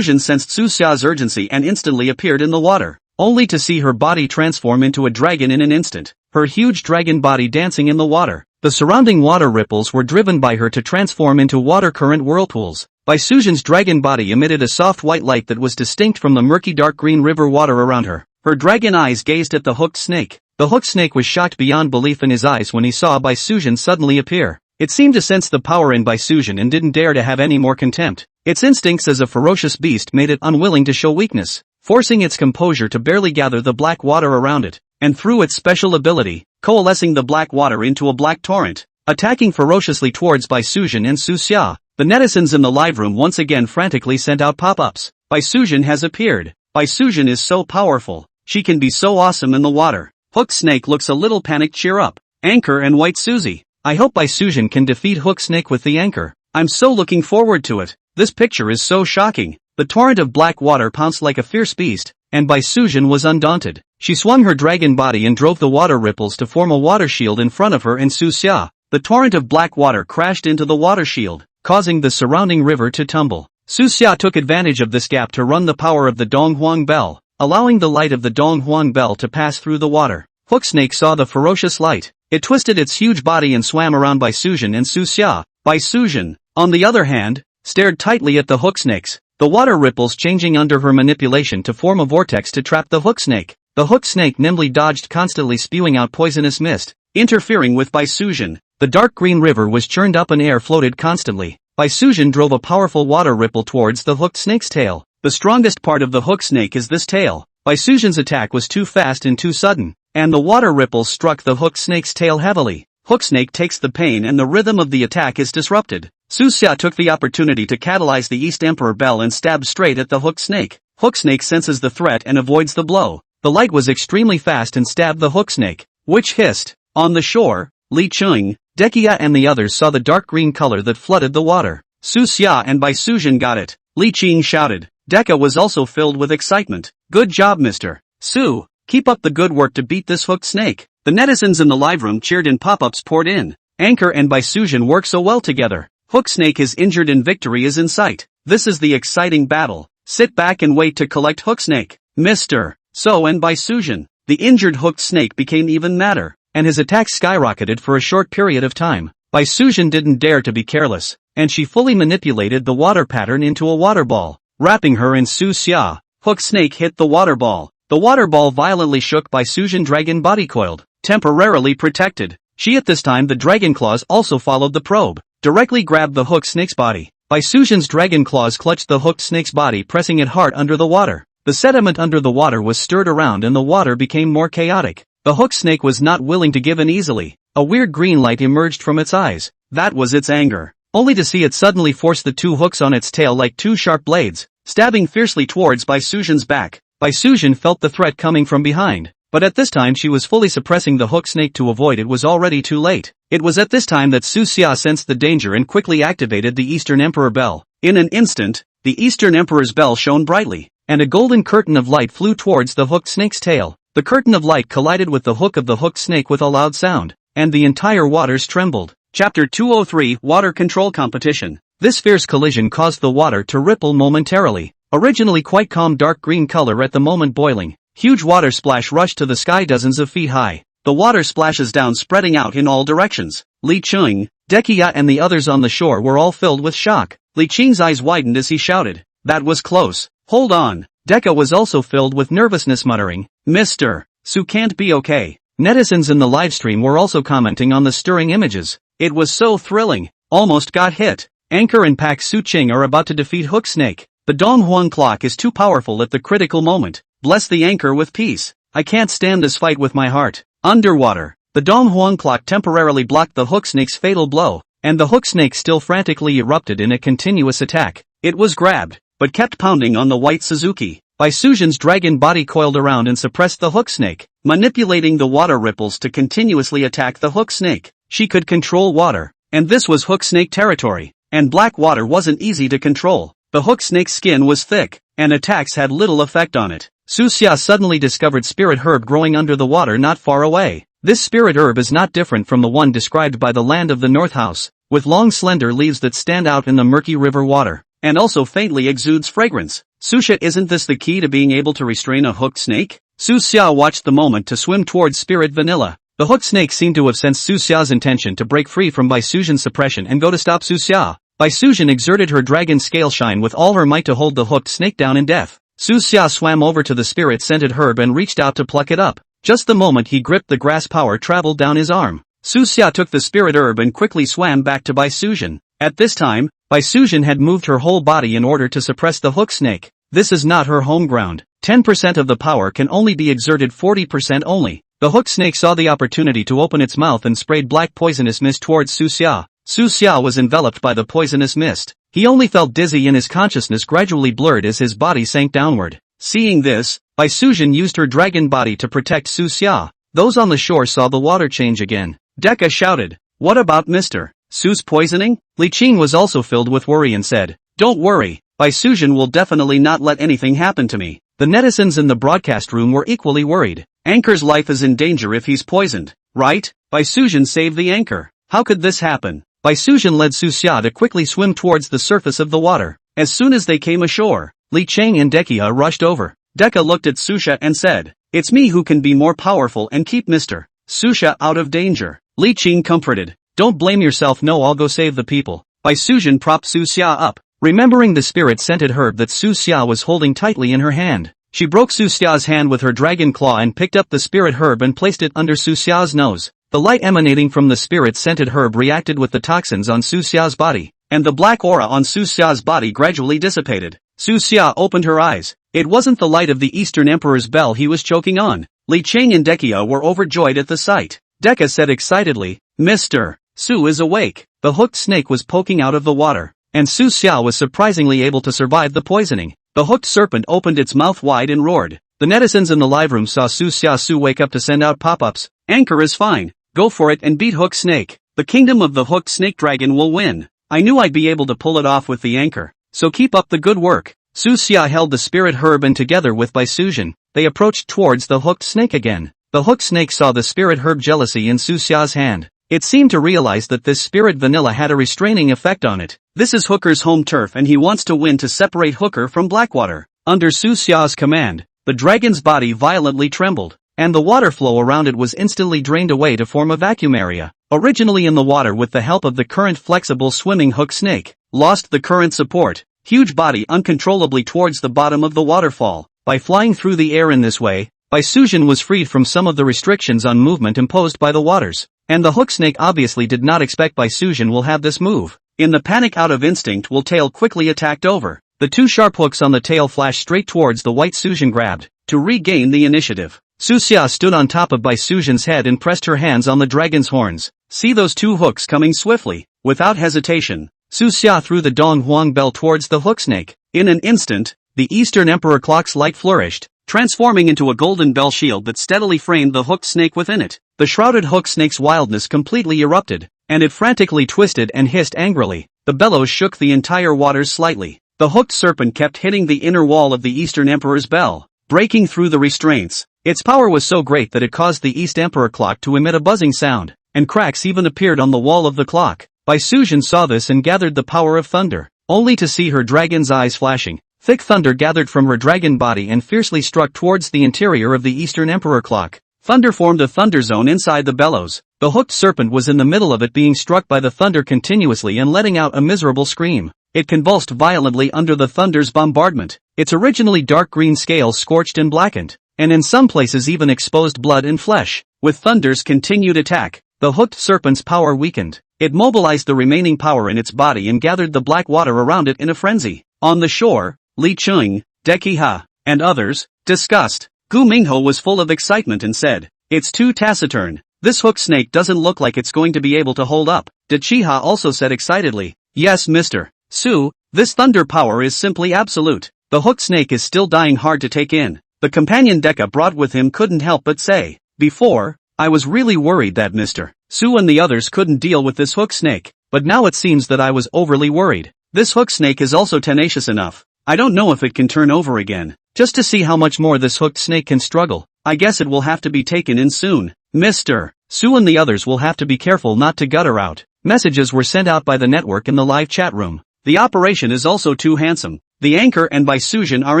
sensed Su Xia's urgency and instantly appeared in the water, only to see her body transform into a dragon in an instant, her huge dragon body dancing in the water. The surrounding water ripples were driven by her to transform into water current whirlpools. Bai Suzhen's dragon body emitted a soft white light that was distinct from the murky dark green river water around her. Her dragon eyes gazed at the hooked snake. The hooked snake was shocked beyond belief in his eyes when he saw Bai Suzhen suddenly appear. It seemed to sense the power in Bai Suzhen and didn't dare to have any more contempt. Its instincts as a ferocious beast made it unwilling to show weakness, forcing its composure to barely gather the black water around it, and through its special ability, coalescing the black water into a black torrent, attacking ferociously towards Bai Suzhen and Su Xia. The netizens in the live room once again frantically sent out pop-ups. Bai Suzhen has appeared. Bai Suzhen is so powerful. She can be so awesome in the water. Hooked Snake looks a little panicked. Cheer up, Anchor and White Susie. I hope Bai Suzhen can defeat Hooked Snake with the anchor. I'm so looking forward to it. This picture is so shocking. The torrent of black water pounced like a fierce beast, and Bai Suzhen was undaunted. She swung her dragon body and drove the water ripples to form a water shield in front of her and Su Xia. The torrent of black water crashed into the water shield, causing the surrounding river to tumble. Su Xia took advantage of this gap to run the power of the Donghuang Bell, allowing the light of the Donghuang Bell to pass through the water. Hook Snake saw the ferocious light. It twisted its huge body and swam around Bai Suzhen and Su Xia. Bai Suzhen, on the other hand, stared tightly at the hook snakes, the water ripples changing under her manipulation to form a vortex to trap the hook snake. The hook snake nimbly dodged, constantly spewing out poisonous mist, interfering with Bai Suzhen. The dark green river was churned up and air floated constantly. Bai Suzhen drove a powerful water ripple towards the hooked snake's tail. The strongest part of the hook snake is this tail. Bai Suzhen's attack was too fast and too sudden, and the water ripples struck the hook snake's tail heavily. Hook Snake takes the pain and the rhythm of the attack is disrupted. Su Xia took the opportunity to catalyze the East Emperor Bell and stabbed straight at the hook snake. Hook Snake senses the threat and avoids the blow. The light was extremely fast and stabbed the hook snake, which hissed. On the shore, Li Qing, Dekia and the others saw the dark green color that flooded the water. Su Xia and Bai Suzhen got it. Li Qing shouted. Deka was also filled with excitement. Good job, Mr. Su. Keep up the good work to beat this hooked snake. The netizens in the live room cheered and pop-ups poured in. Anchor and Bai Suzhen work so well together. Hook Snake is injured and victory is in sight. This is the exciting battle. Sit back and wait to collect Hook Snake. Mr. So and Bai Suzhen. The injured hooked snake became even madder, and his attack skyrocketed for a short period of time. Bai Suzhen didn't dare to be careless, and she fully manipulated the water pattern into a water ball, wrapping her in Su Xia. Hook Snake hit the water ball. The water ball violently shook. Bai Suzhen dragon body coiled, temporarily protected. She at this time the dragon claws also followed the probe, directly grabbed the hook snake's body. Bai Suzhen's dragon claws clutched the hooked snake's body, pressing it hard under the water. The sediment under the water was stirred around and the water became more chaotic. The hook snake was not willing to give in easily. A weird green light emerged from its eyes. That was its anger, only to see it suddenly force the two hooks on its tail like two sharp blades, stabbing fiercely towards Bai Suzhen's back. Bai Suzhen felt the threat coming from behind, but at this time she was fully suppressing the hook snake to avoid it was already too late. It was at this time that Su Xia sensed the danger and quickly activated the Eastern Emperor Bell. In an instant, the Eastern Emperor's bell shone brightly, and a golden curtain of light flew towards the hooked snake's tail. The curtain of light collided with the hook of the hooked snake with a loud sound, and the entire waters trembled. Chapter 203 Water Control Competition. This fierce collision caused the water to ripple momentarily. Originally quite calm dark green color at the moment boiling, huge water splash rushed to the sky dozens of feet high. The water splashes down spreading out in all directions. Li Qing, Deity and the others on the shore were all filled with shock. Li Qing's eyes widened as he shouted, "That was close. Hold on." Deca was also filled with nervousness muttering, "Mr. Su can't be okay." Netizens in the livestream were also commenting on the stirring images. "It was so thrilling. Almost got hit. Anchor and Pak Su Ching are about to defeat Hook Snake. The Dong Huang clock is too powerful at the critical moment. Bless the anchor with peace. I can't stand this fight with my heart." Underwater, the Dong Huang clock temporarily blocked the Hook Snake's fatal blow, and the Hook Snake still frantically erupted in a continuous attack. It was grabbed, but kept pounding on the white Suzuki. Bai Sujin's dragon body coiled around and suppressed the Hook Snake, manipulating the water ripples to continuously attack the Hook Snake. She could control water, and this was Hook Snake territory, and black water wasn't easy to control. The Hook Snake's skin was thick, and attacks had little effect on it. Su Xia suddenly discovered spirit herb growing under the water not far away. This spirit herb is not different from the one described by the land of the North House, with long slender leaves that stand out in the murky river water, and also faintly exudes fragrance. Susha, isn't this the key to being able to restrain a hooked snake? Su Xia watched the moment to swim towards spirit vanilla. The hooked snake seemed to have sensed Su Xia's intention to break free from Bai Sujin's suppression and go to stop Su Xia. Bai Sujin exerted her dragon scale shine with all her might to hold the hooked snake down in death. Su Xia swam over to the spirit-scented herb and reached out to pluck it up. Just the moment he gripped the grass, power traveled down his arm. Su Xia took the spirit herb and quickly swam back to Bai Sujin. At this time, Bai Sujin had moved her whole body in order to suppress the hook snake. This is not her home ground. 10% of the power can only be exerted, 40% only. The hook snake saw the opportunity to open its mouth and sprayed black poisonous mist towards Su Xia. Su Xia was enveloped by the poisonous mist. He only felt dizzy and his consciousness gradually blurred as his body sank downward. Seeing this, Bai Sujin used her dragon body to protect Su Xia. Those on the shore saw the water change again. Deca shouted, "What about Mr. Su's poisoning?" Li Qing was also filled with worry and said, "Don't worry, Bai Sujin will definitely not let anything happen to me." The netizens in the broadcast room were equally worried. Anchor's life is in danger if he's poisoned, right? Bai Sujin saved the anchor. How could this happen? Bai Sujin led Su Xia to quickly swim towards the surface of the water. As soon as they came ashore, Li Cheng and Dekia rushed over. Deca looked at Su Xia and said, "It's me who can be more powerful and keep Mr. Su Xia out of danger." Li Cheng comforted, "Don't blame yourself, no, I'll go save the people." Bai Sujin propped Su Xia up. Remembering the spirit-scented herb that Su Xia was holding tightly in her hand, she broke Su Xia's hand with her dragon claw and picked up the spirit herb and placed it under Su Xia's nose. The light emanating from the spirit-scented herb reacted with the toxins on Su Xia's body, and the black aura on Su Xia's body gradually dissipated. Su Xia opened her eyes. It wasn't the light of the Eastern Emperor's bell he was choking on. Li Cheng and Dekia were overjoyed at the sight. Deca said excitedly, "Mr. Su is awake." The hooked snake was poking out of the water, and Su Xia was surprisingly able to survive the poisoning. The hooked serpent opened its mouth wide and roared. The netizens in the live room saw Su Xia wake up to send out pop-ups. "Anchor is fine. Go for it and beat Hook Snake. The kingdom of the Hooked Snake Dragon will win. I knew I'd be able to pull it off with the anchor. So keep up the good work." Su Xia held the spirit herb and together with Bai Sujin, they approached towards the hooked snake again. The hooked snake saw the spirit herb jealousy in Su Xia's hand. It seemed to realize that this spirit vanilla had a restraining effect on it. This is Hooker's home turf and he wants to win to separate Hooker from Blackwater. Under Su Xia's command, the dragon's body violently trembled, and the water flow around it was instantly drained away to form a vacuum area. Originally in the water with the help of the current flexible swimming hook snake, lost the current support, huge body uncontrollably towards the bottom of the waterfall. By flying through the air in this way, Bai Sujin was freed from some of the restrictions on movement imposed by the waters, and the hook snake obviously did not expect Bai Sujin will have this move. In the panic out of instinct, will tail quickly attacked over. The two sharp hooks on the tail flashed straight towards the white Sujin grabbed, to regain the initiative. Su Xia stood on top of Bai Sujin's head and pressed her hands on the dragon's horns. See those two hooks coming swiftly. Without hesitation, Su Xia threw the Dong Huang bell towards the hook snake. In an instant, the Eastern Emperor clock's light flourished, transforming into a golden bell shield that steadily framed the hooked snake within it. The shrouded hook snake's wildness completely erupted, and it frantically twisted and hissed angrily. the bellows shook the entire waters slightly. The hooked serpent kept hitting the inner wall of the Eastern Emperor's bell, breaking through the restraints. Its power was so great that it caused the East Emperor clock to emit a buzzing sound, and cracks even appeared on the wall of the clock. Bai Suzhen saw this and gathered the power of thunder, only to see her dragon's eyes flashing. Thick thunder gathered from her dragon body and fiercely struck towards the interior of the Eastern Emperor clock. Thunder formed a thunder zone inside the bellows. The hooked serpent was in the middle of it, being struck by the thunder continuously and letting out a miserable scream. It convulsed violently under the thunder's bombardment. Its originally dark green scales scorched and blackened, and in some places even exposed blood and flesh. With thunder's continued attack, the hooked serpent's power weakened. It mobilized the remaining power in its body and gathered the black water around it in a frenzy. On the shore, Li Cheng, Deity, and others discussed. Gu Minghe was full of excitement and said, "It's too taciturn. This hook snake doesn't look like it's going to be able to hold up." De Chiha also said excitedly, "Yes, Mr. Su, this thunder power is simply absolute. The hook snake is still dying hard to take in." The companion Deka brought with him couldn't help but say, "Before, I was really worried that Mr. Su and the others couldn't deal with this hook snake, but now it seems that I was overly worried. This hook snake is also tenacious enough. I don't know if it can turn over again. Just to see how much more this hooked snake can struggle, I guess it will have to be taken in soon. Mr. Su and the others will have to be careful not to gut her out." Messages were sent out by the network in the live chat room. "The operation is also too handsome. The anchor and Bai Suzhen are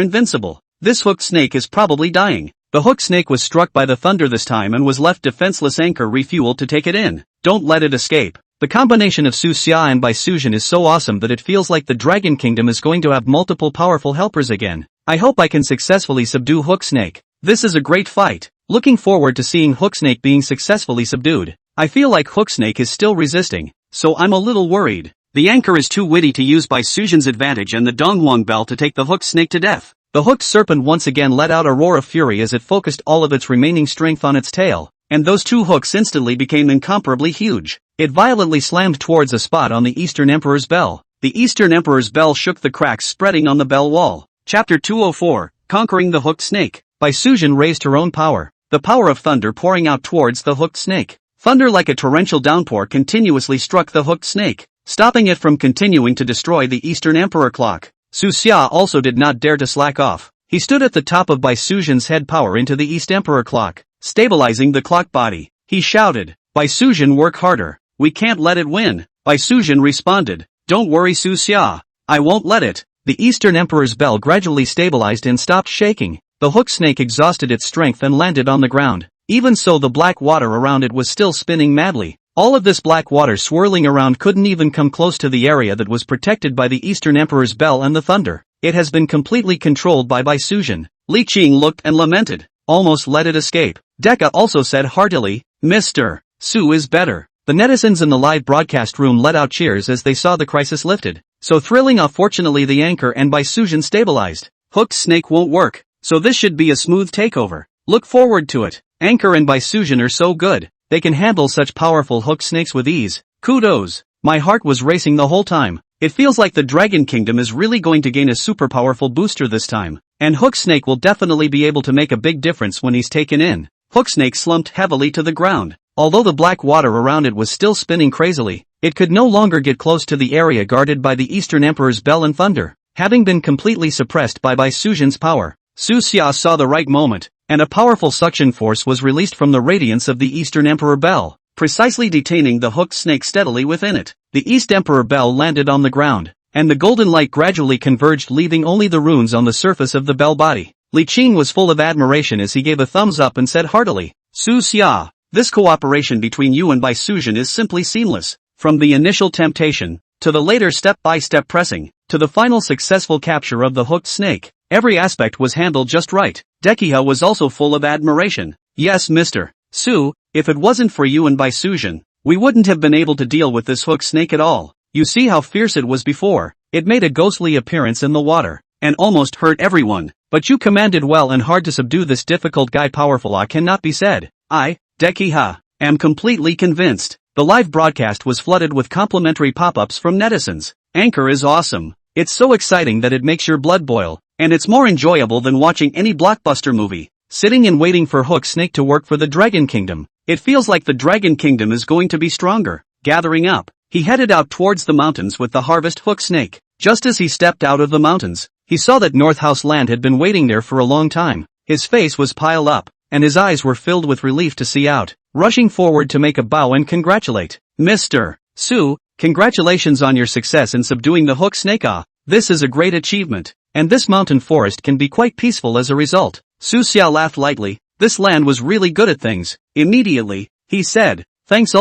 invincible. This hooked snake is probably dying." The hooked snake was struck by the thunder this time and was left defenseless. Anchor refueled to take it in. "Don't let it escape." The combination of Su Xia and Bai Suzhen is so awesome that it feels like the Dragon Kingdom is going to have multiple powerful helpers again. I hope I can successfully subdue Hook Snake. This is a great fight. Looking forward to seeing Hook Snake being successfully subdued. I feel like Hook Snake is still resisting, so I'm a little worried. The anchor is too witty to use Bai Suzhen's advantage and the Donghuang bell to take the hooked snake to death. The hooked serpent once again let out a roar of fury as it focused all of its remaining strength on its tail, and those two hooks instantly became incomparably huge. It violently slammed towards a spot on the Eastern Emperor's bell. The Eastern Emperor's bell shook, the cracks spreading on the bell wall. Chapter 204, Conquering the Hooked Snake. Bai Suzhen raised her own power, the power of thunder pouring out towards the hooked snake. Thunder like a torrential downpour continuously struck the hooked snake, stopping it from continuing to destroy the Eastern Emperor clock. Su Xia also did not dare to slack off. He stood at the top of Bai Suzhen's head power into the East Emperor clock, stabilizing the clock body. He shouted, "Bai Suzhen, work harder. We can't let it win." Bai Suzhen responded, "Don't worry, Su Xia. I won't let it." The Eastern Emperor's bell gradually stabilized and stopped shaking. The hooked snake exhausted its strength and landed on the ground. Even so, the black water around it was still spinning madly. All of this black water swirling around couldn't even come close to the area that was protected by the Eastern Emperor's bell and the thunder. It has been completely controlled by Bai Suzhen. Li Qing looked and lamented, "Almost let it escape." Deka also said heartily, "Mr. Su is better." The netizens in the live broadcast room let out cheers as they saw the crisis lifted. So thrilling. Fortunately, the anchor and Bai Suzhen stabilized. Hooked snake won't work, so this should be a smooth takeover. Look forward to it. Anchor and Bai Suzhen are so good. They can handle such powerful hooked snakes with ease. Kudos. My heart was racing the whole time. It feels like the Dragon Kingdom is really going to gain a super powerful booster this time. And Hook Snake will definitely be able to make a big difference when he's taken in. Hook Snake slumped heavily to the ground. Although the black water around it was still spinning crazily, it could no longer get close to the area guarded by the Eastern Emperor's bell and thunder, having been completely suppressed by Bai Suzhen's power. Su Xia saw the right moment, and a powerful suction force was released from the radiance of the Eastern Emperor bell, precisely detaining the hooked snake steadily within it. The East Emperor bell landed on the ground, and the golden light gradually converged, leaving only the runes on the surface of the bell body. Li Qing was full of admiration as he gave a thumbs up and said heartily, "Su Xia, this cooperation between you and Bai Suzhen is simply seamless. From the initial temptation, to the later step-by-step pressing, to the final successful capture of the hooked snake, every aspect was handled just right." Dekiha was also full of admiration. "Yes, Mr. Su, if it wasn't for you and Bai Suzhen, we wouldn't have been able to deal with this hooked snake at all. You see how fierce it was before. It made a ghostly appearance in the water, and almost hurt everyone. But you commanded well and hard to subdue this difficult guy. Powerful cannot be said. I, Dekiha, am completely convinced." The live broadcast was flooded with complimentary pop-ups from netizens. "Anchor is awesome. It's so exciting that it makes your blood boil, and it's more enjoyable than watching any blockbuster movie. Sitting and waiting for Hook Snake to work for the Dragon Kingdom. It feels like the Dragon Kingdom is going to be stronger, gathering up. He headed out towards the mountains with the harvest hook snake. Just as he stepped out of the mountains, he saw that North House Land had been waiting there for a long time. His face was piled up, and his eyes were filled with relief to see out. Rushing forward to make a bow and congratulate. Mr. Su, congratulations on your success in subduing the hook snake. This is a great achievement, and this mountain forest can be quite peaceful as a result. Su Xiao laughed lightly. This land was really good at things. Immediately, he said, thanks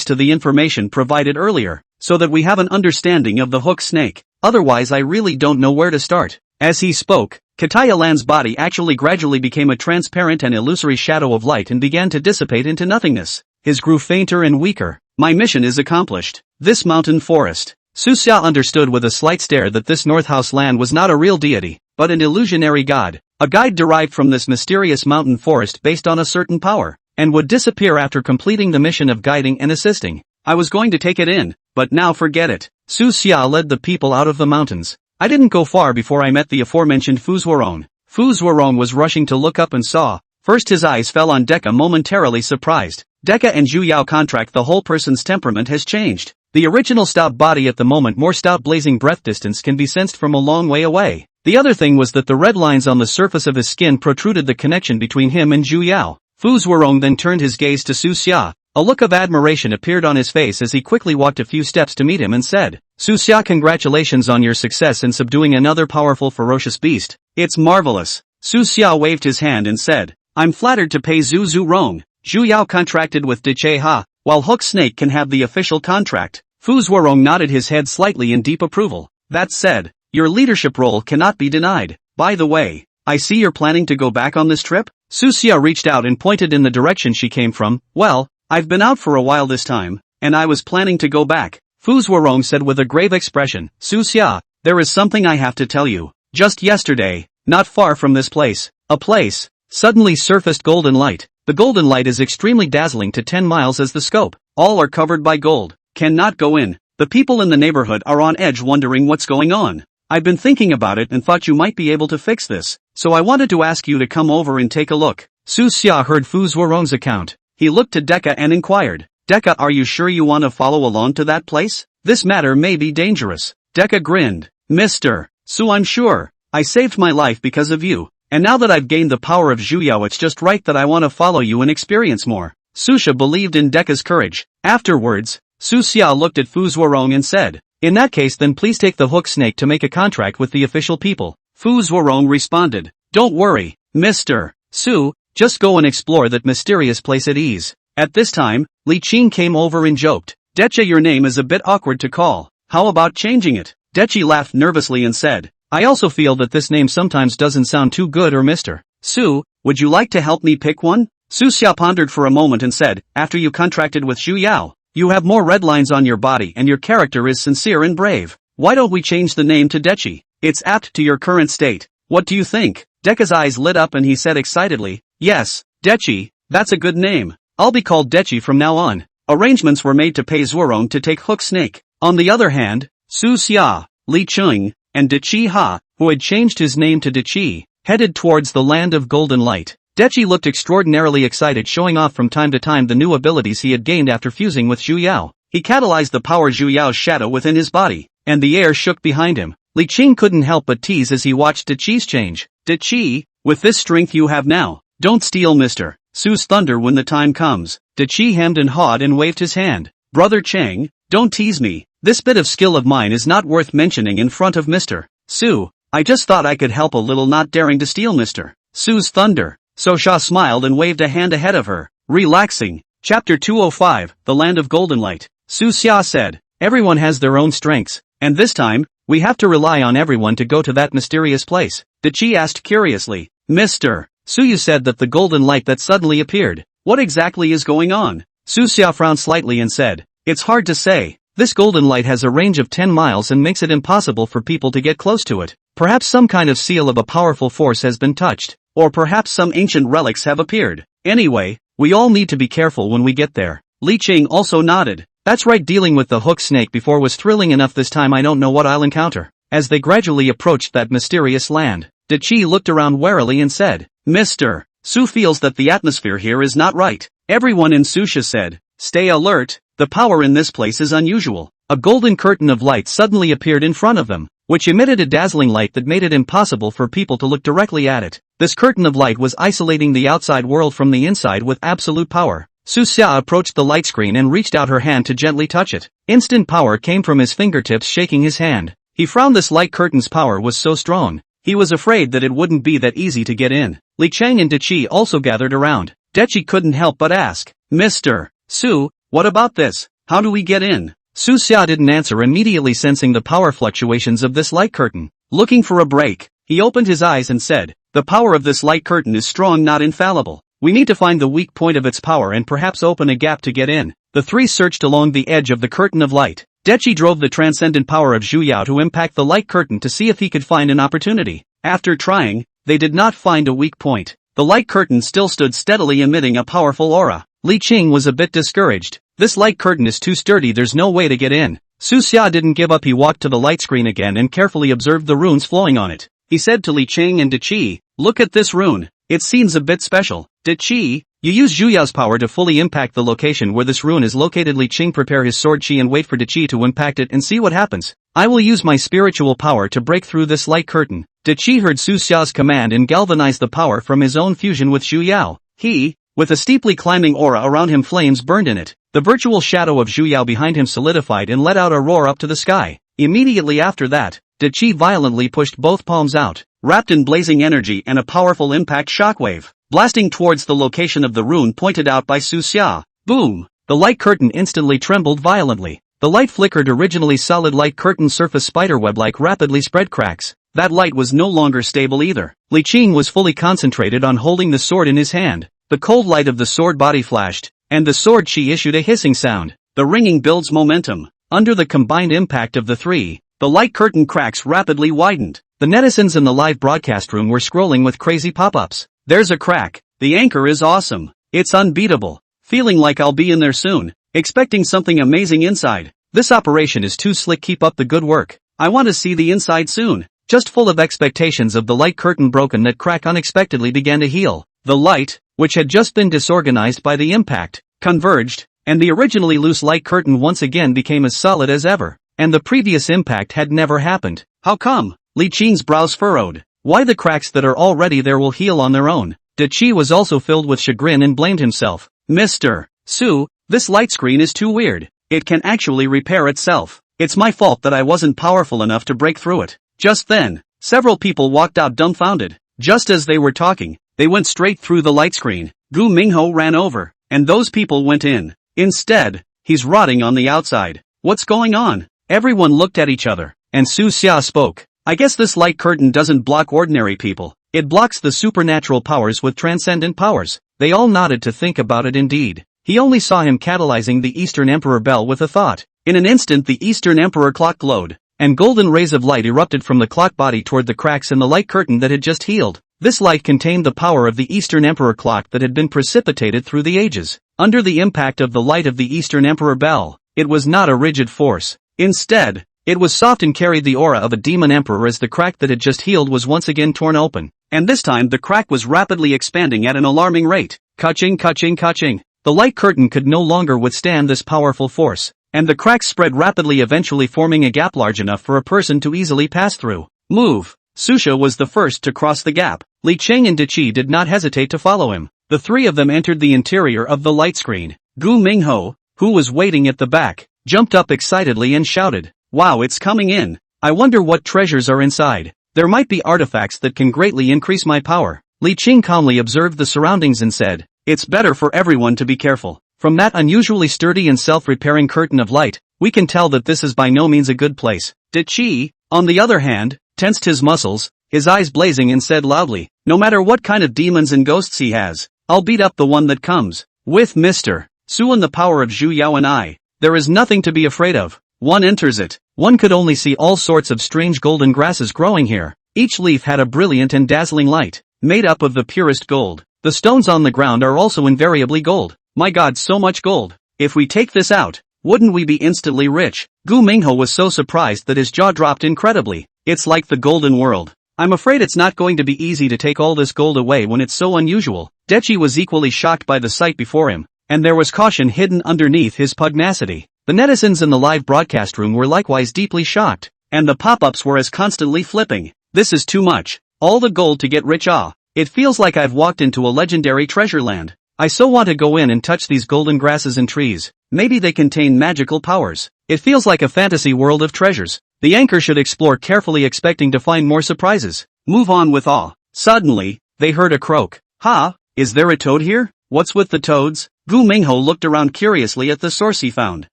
to the information provided earlier, so that we have an understanding of the hook snake. Otherwise I really don't know where to start. As he spoke, Kataya Land's body actually gradually became a transparent and illusory shadow of light and began to dissipate into nothingness. His grew fainter and weaker. My mission is accomplished. This mountain forest. Su Xia understood with a slight stare that this North House Land was not a real deity, but an illusionary god. A guide derived from this mysterious mountain forest based on a certain power, and would disappear after completing the mission of guiding and assisting. I was going to take it in, but now forget it. Su Xia led the people out of the mountains. I didn't go far before I met the aforementioned Fu Zuorong. Fu Zuorong was rushing to look up and saw. First his eyes fell on Deka, momentarily surprised. Deka and Zhu Yao contract. The whole person's temperament has changed. The original stout body at the moment more stout blazing breath distance can be sensed from a long way away. The other thing was that the red lines on the surface of his skin protruded the connection between him and Zhu Yao. Fu Zuorong then turned his gaze to Su Xia. A look of admiration appeared on his face as he quickly walked a few steps to meet him and said, Su Xia, congratulations on your success in subduing another powerful ferocious beast. It's marvelous. Su Xia waved his hand and said, I'm flattered to pay Zhu Zuorong. Zhu Yao contracted with Deity, while Hook Snake can have the official contract. Fu Zuorong nodded his head slightly in deep approval. That said, your leadership role cannot be denied. By the way, I see you're planning to go back on this trip? Su Xia reached out and pointed in the direction she came from. Well, I've been out for a while this time, and I was planning to go back. Fu Zuorong said with a grave expression. Su Xia, there is something I have to tell you. Just yesterday, not far from this place, a place, suddenly surfaced golden light. The golden light is extremely dazzling to 10 miles as the scope. All are covered by gold. Cannot go in. The people in the neighborhood are on edge wondering what's going on. I've been thinking about it and thought you might be able to fix this, so I wanted to ask you to come over and take a look. Su Xia heard Fu Zuorong's account. He looked to Deka and inquired, Deka, are you sure you want to follow along to that place? This matter may be dangerous. Deka grinned. Mr. Su, I'm sure. I saved my life because of you, and now that I've gained the power of Zhu Yao, it's just right that I want to follow you and experience more. Su Xia believed in Deka's courage. Afterwards, Su Xia looked at Fu Zuorong and said, in that case then please take the hook snake to make a contract with the official people. Fu Zuorong responded, don't worry, Mr. Su, just go and explore that mysterious place at ease. At this time, Li Qing came over and joked, Deche, your name is a bit awkward to call. How about changing it? Deche laughed nervously and said, I also feel that this name sometimes doesn't sound too good. Or Mr. Su, would you like to help me pick one? Su Xia pondered for a moment and said, after you contracted with Zhu Yao, you have more red lines on your body and your character is sincere and brave. Why don't we change the name to Dechi? It's apt to your current state. What do you think? Deka's eyes lit up and he said excitedly, yes, Dechi, that's a good name. I'll be called Dechi from now on. Arrangements were made to pay Zuorong to take Hook Snake. On the other hand, Su Xia, Li Qing, and Dechi Ha, who had changed his name to Dechi, headed towards the land of golden light. Dechi looked extraordinarily excited, showing off from time to time the new abilities he had gained after fusing with Zhu Yao. He catalyzed the power Zhu Yao's shadow within his body, and the air shook behind him. Li Qing couldn't help but tease as he watched Dechi's change. Dechi, with this strength you have now, don't steal Mr. Su's thunder when the time comes. Dechi hemmed and hawed and waved his hand. Brother Chang, don't tease me. This bit of skill of mine is not worth mentioning in front of Mr. Su. I just thought I could help a little, not daring to steal Mr. Su's thunder. So Sha smiled and waved a hand ahead of her. Relaxing. Chapter 205, The Land of Golden Light. Su Xia said, everyone has their own strengths, and this time, we have to rely on everyone to go to that mysterious place. Dechi asked curiously, Mr. Su, you said that the golden light that suddenly appeared. What exactly is going on? Su Xia frowned slightly and said, it's hard to say. This golden light has a range of 10 miles and makes it impossible for people to get close to it. Perhaps some kind of seal of a powerful force has been touched, or perhaps some ancient relics have appeared. Anyway, we all need to be careful when we get there. Li Qing also nodded. That's right, dealing with the hook snake before was thrilling enough. This time I don't know what I'll encounter. As they gradually approached that mysterious land, Dechi looked around warily and said, Mr. Su feels that the atmosphere here is not right. Everyone in Susha said, stay alert, the power in this place is unusual. a golden curtain of light suddenly appeared in front of them, which emitted a dazzling light that made it impossible for people to look directly at it. This curtain of light was isolating the outside world from the inside with absolute power. Su Xia approached the light screen and reached out her hand to gently touch it. Instant power came from his fingertips, shaking his hand. He frowned. This light curtain's power was so strong. He was afraid that it wouldn't be that easy to get in. Li Cheng and Deity also gathered around. Deity couldn't help but ask, "Mr. Su, what about this? How do we get in?" Su Xia didn't answer, immediately sensing the power fluctuations of this light curtain. Looking for a break, he opened his eyes and said, "The power of this light curtain is strong, not infallible. We need to find the weak point of its power and perhaps open a gap to get in." The three searched along the edge of the curtain of light. Deity drove the transcendent power of Zhu Yao to impact the light curtain to see if he could find an opportunity. After trying, they did not find a weak point. The light curtain still stood steadily, emitting a powerful aura. Li Qing was a bit discouraged. This light curtain is too sturdy, there's no way to get in. Su Xia didn't give up. He walked to the light screen again and carefully observed the runes flowing on it. He said to Li Qing and Deity, "Look at this rune. It seems a bit special." "Deity, you use Zhu Yao's power to fully impact the location where this rune is located." Li Qing, prepare his sword chi and wait for Deity to impact it and see what happens. "I will use my spiritual power to break through this light curtain." Deity heard Su Xia's command and galvanized the power from his own fusion with Zhu Yao. He, with a steeply climbing aura around him, flames burned in it. The virtual shadow of Zhu Yao behind him solidified and let out a roar up to the sky. Immediately after that, Deity violently pushed both palms out, wrapped in blazing energy and a powerful impact shockwave, blasting towards the location of the rune pointed out by Su Xia. Boom! The light curtain instantly trembled violently. The light flickered. Originally solid light curtain surface spiderweb-like rapidly spread cracks. That light was no longer stable either. Li Qing was fully concentrated on holding the sword in his hand. The cold light of the sword body flashed, and the sword chi issued a hissing sound. The ringing builds momentum. Under the combined impact of the three, the light curtain cracks rapidly widened. The netizens in the live broadcast room were scrolling with crazy pop-ups. "There's a crack. The anchor is awesome. It's unbeatable. Feeling like I'll be in there soon. Expecting something amazing inside. This operation is too slick. Keep up the good work. I want to see the inside soon." Just full of expectations of the light curtain broken, that crack unexpectedly began to heal. The light, which had just been disorganized by the impact, converged, and the originally loose light curtain once again became as solid as ever. And the previous impact had never happened. How come? Li Qing's brows furrowed. Why the cracks that are already there will heal on their own? Deity was also filled with chagrin and blamed himself. "Mr. Su, this light screen is too weird. It can actually repair itself. It's my fault that I wasn't powerful enough to break through it." Just then, several people walked out dumbfounded. Just as they were talking, they went straight through the light screen. Gu Mingho ran over, and those people went in. Instead, he's rotting on the outside. What's going on? Everyone looked at each other, and Su Xia spoke. "I guess this light curtain doesn't block ordinary people. It blocks the supernatural powers with transcendent powers." They all nodded to think about it. Indeed, he only saw him catalyzing the Eastern Emperor bell with a thought. In an instant the Eastern Emperor clock glowed, and golden rays of light erupted from the clock body toward the cracks in the light curtain that had just healed. This light contained the power of the Eastern Emperor clock that had been precipitated through the ages. Under the impact of the light of the Eastern Emperor bell, it was not a rigid force. Instead, it was soft and carried the aura of a demon emperor. As the crack that had just healed was once again torn open, and this time the crack was rapidly expanding at an alarming rate. Ka-ching, ka-ching, ka-ching. The light curtain could no longer withstand this powerful force, and the cracks spread rapidly, eventually forming a gap large enough for a person to easily pass through. Move! Susha was the first to cross the gap. Li Cheng and Deity did not hesitate to follow him. The three of them entered the interior of the light screen. Gu Mingho, who was waiting at the back, jumped up excitedly and shouted, "Wow, it's coming in! I wonder what treasures are inside. There might be artifacts that can greatly increase my power." Li Qing calmly observed the surroundings and said, "It's better for everyone to be careful. From that unusually sturdy and self-repairing curtain of light, we can tell that this is by no means a good place." Deity, on the other hand, tensed his muscles, his eyes blazing, and said loudly, "No matter what kind of demons and ghosts he has, I'll beat up the one that comes. With Mr. Su and the power of Zhu Yao and I, there is nothing to be afraid of." One enters it. One could only see all sorts of strange golden grasses growing here. Each leaf had a brilliant and dazzling light, made up of the purest gold. The stones on the ground are also invariably gold. My God, so much gold. If we take this out, wouldn't we be instantly rich? Gu Mingho was so surprised that his jaw dropped incredibly. It's like the golden world. I'm afraid it's not going to be easy to take all this gold away when it's so unusual. Deity was equally shocked by the sight before him, and there was caution hidden underneath his pugnacity. The netizens in the live broadcast room were likewise deeply shocked, and the pop-ups were as constantly flipping. This is too much. All the gold to get rich. It feels like I've walked into a legendary treasure land. I so want to go in and touch these golden grasses and trees. Maybe they contain magical powers. It feels like a fantasy world of treasures. The anchor should explore carefully, expecting to find more surprises. Move on with awe. Suddenly, they heard a croak. Ha! Is there a toad here? What's with the toads? Gu Mingho looked around curiously at the source he found.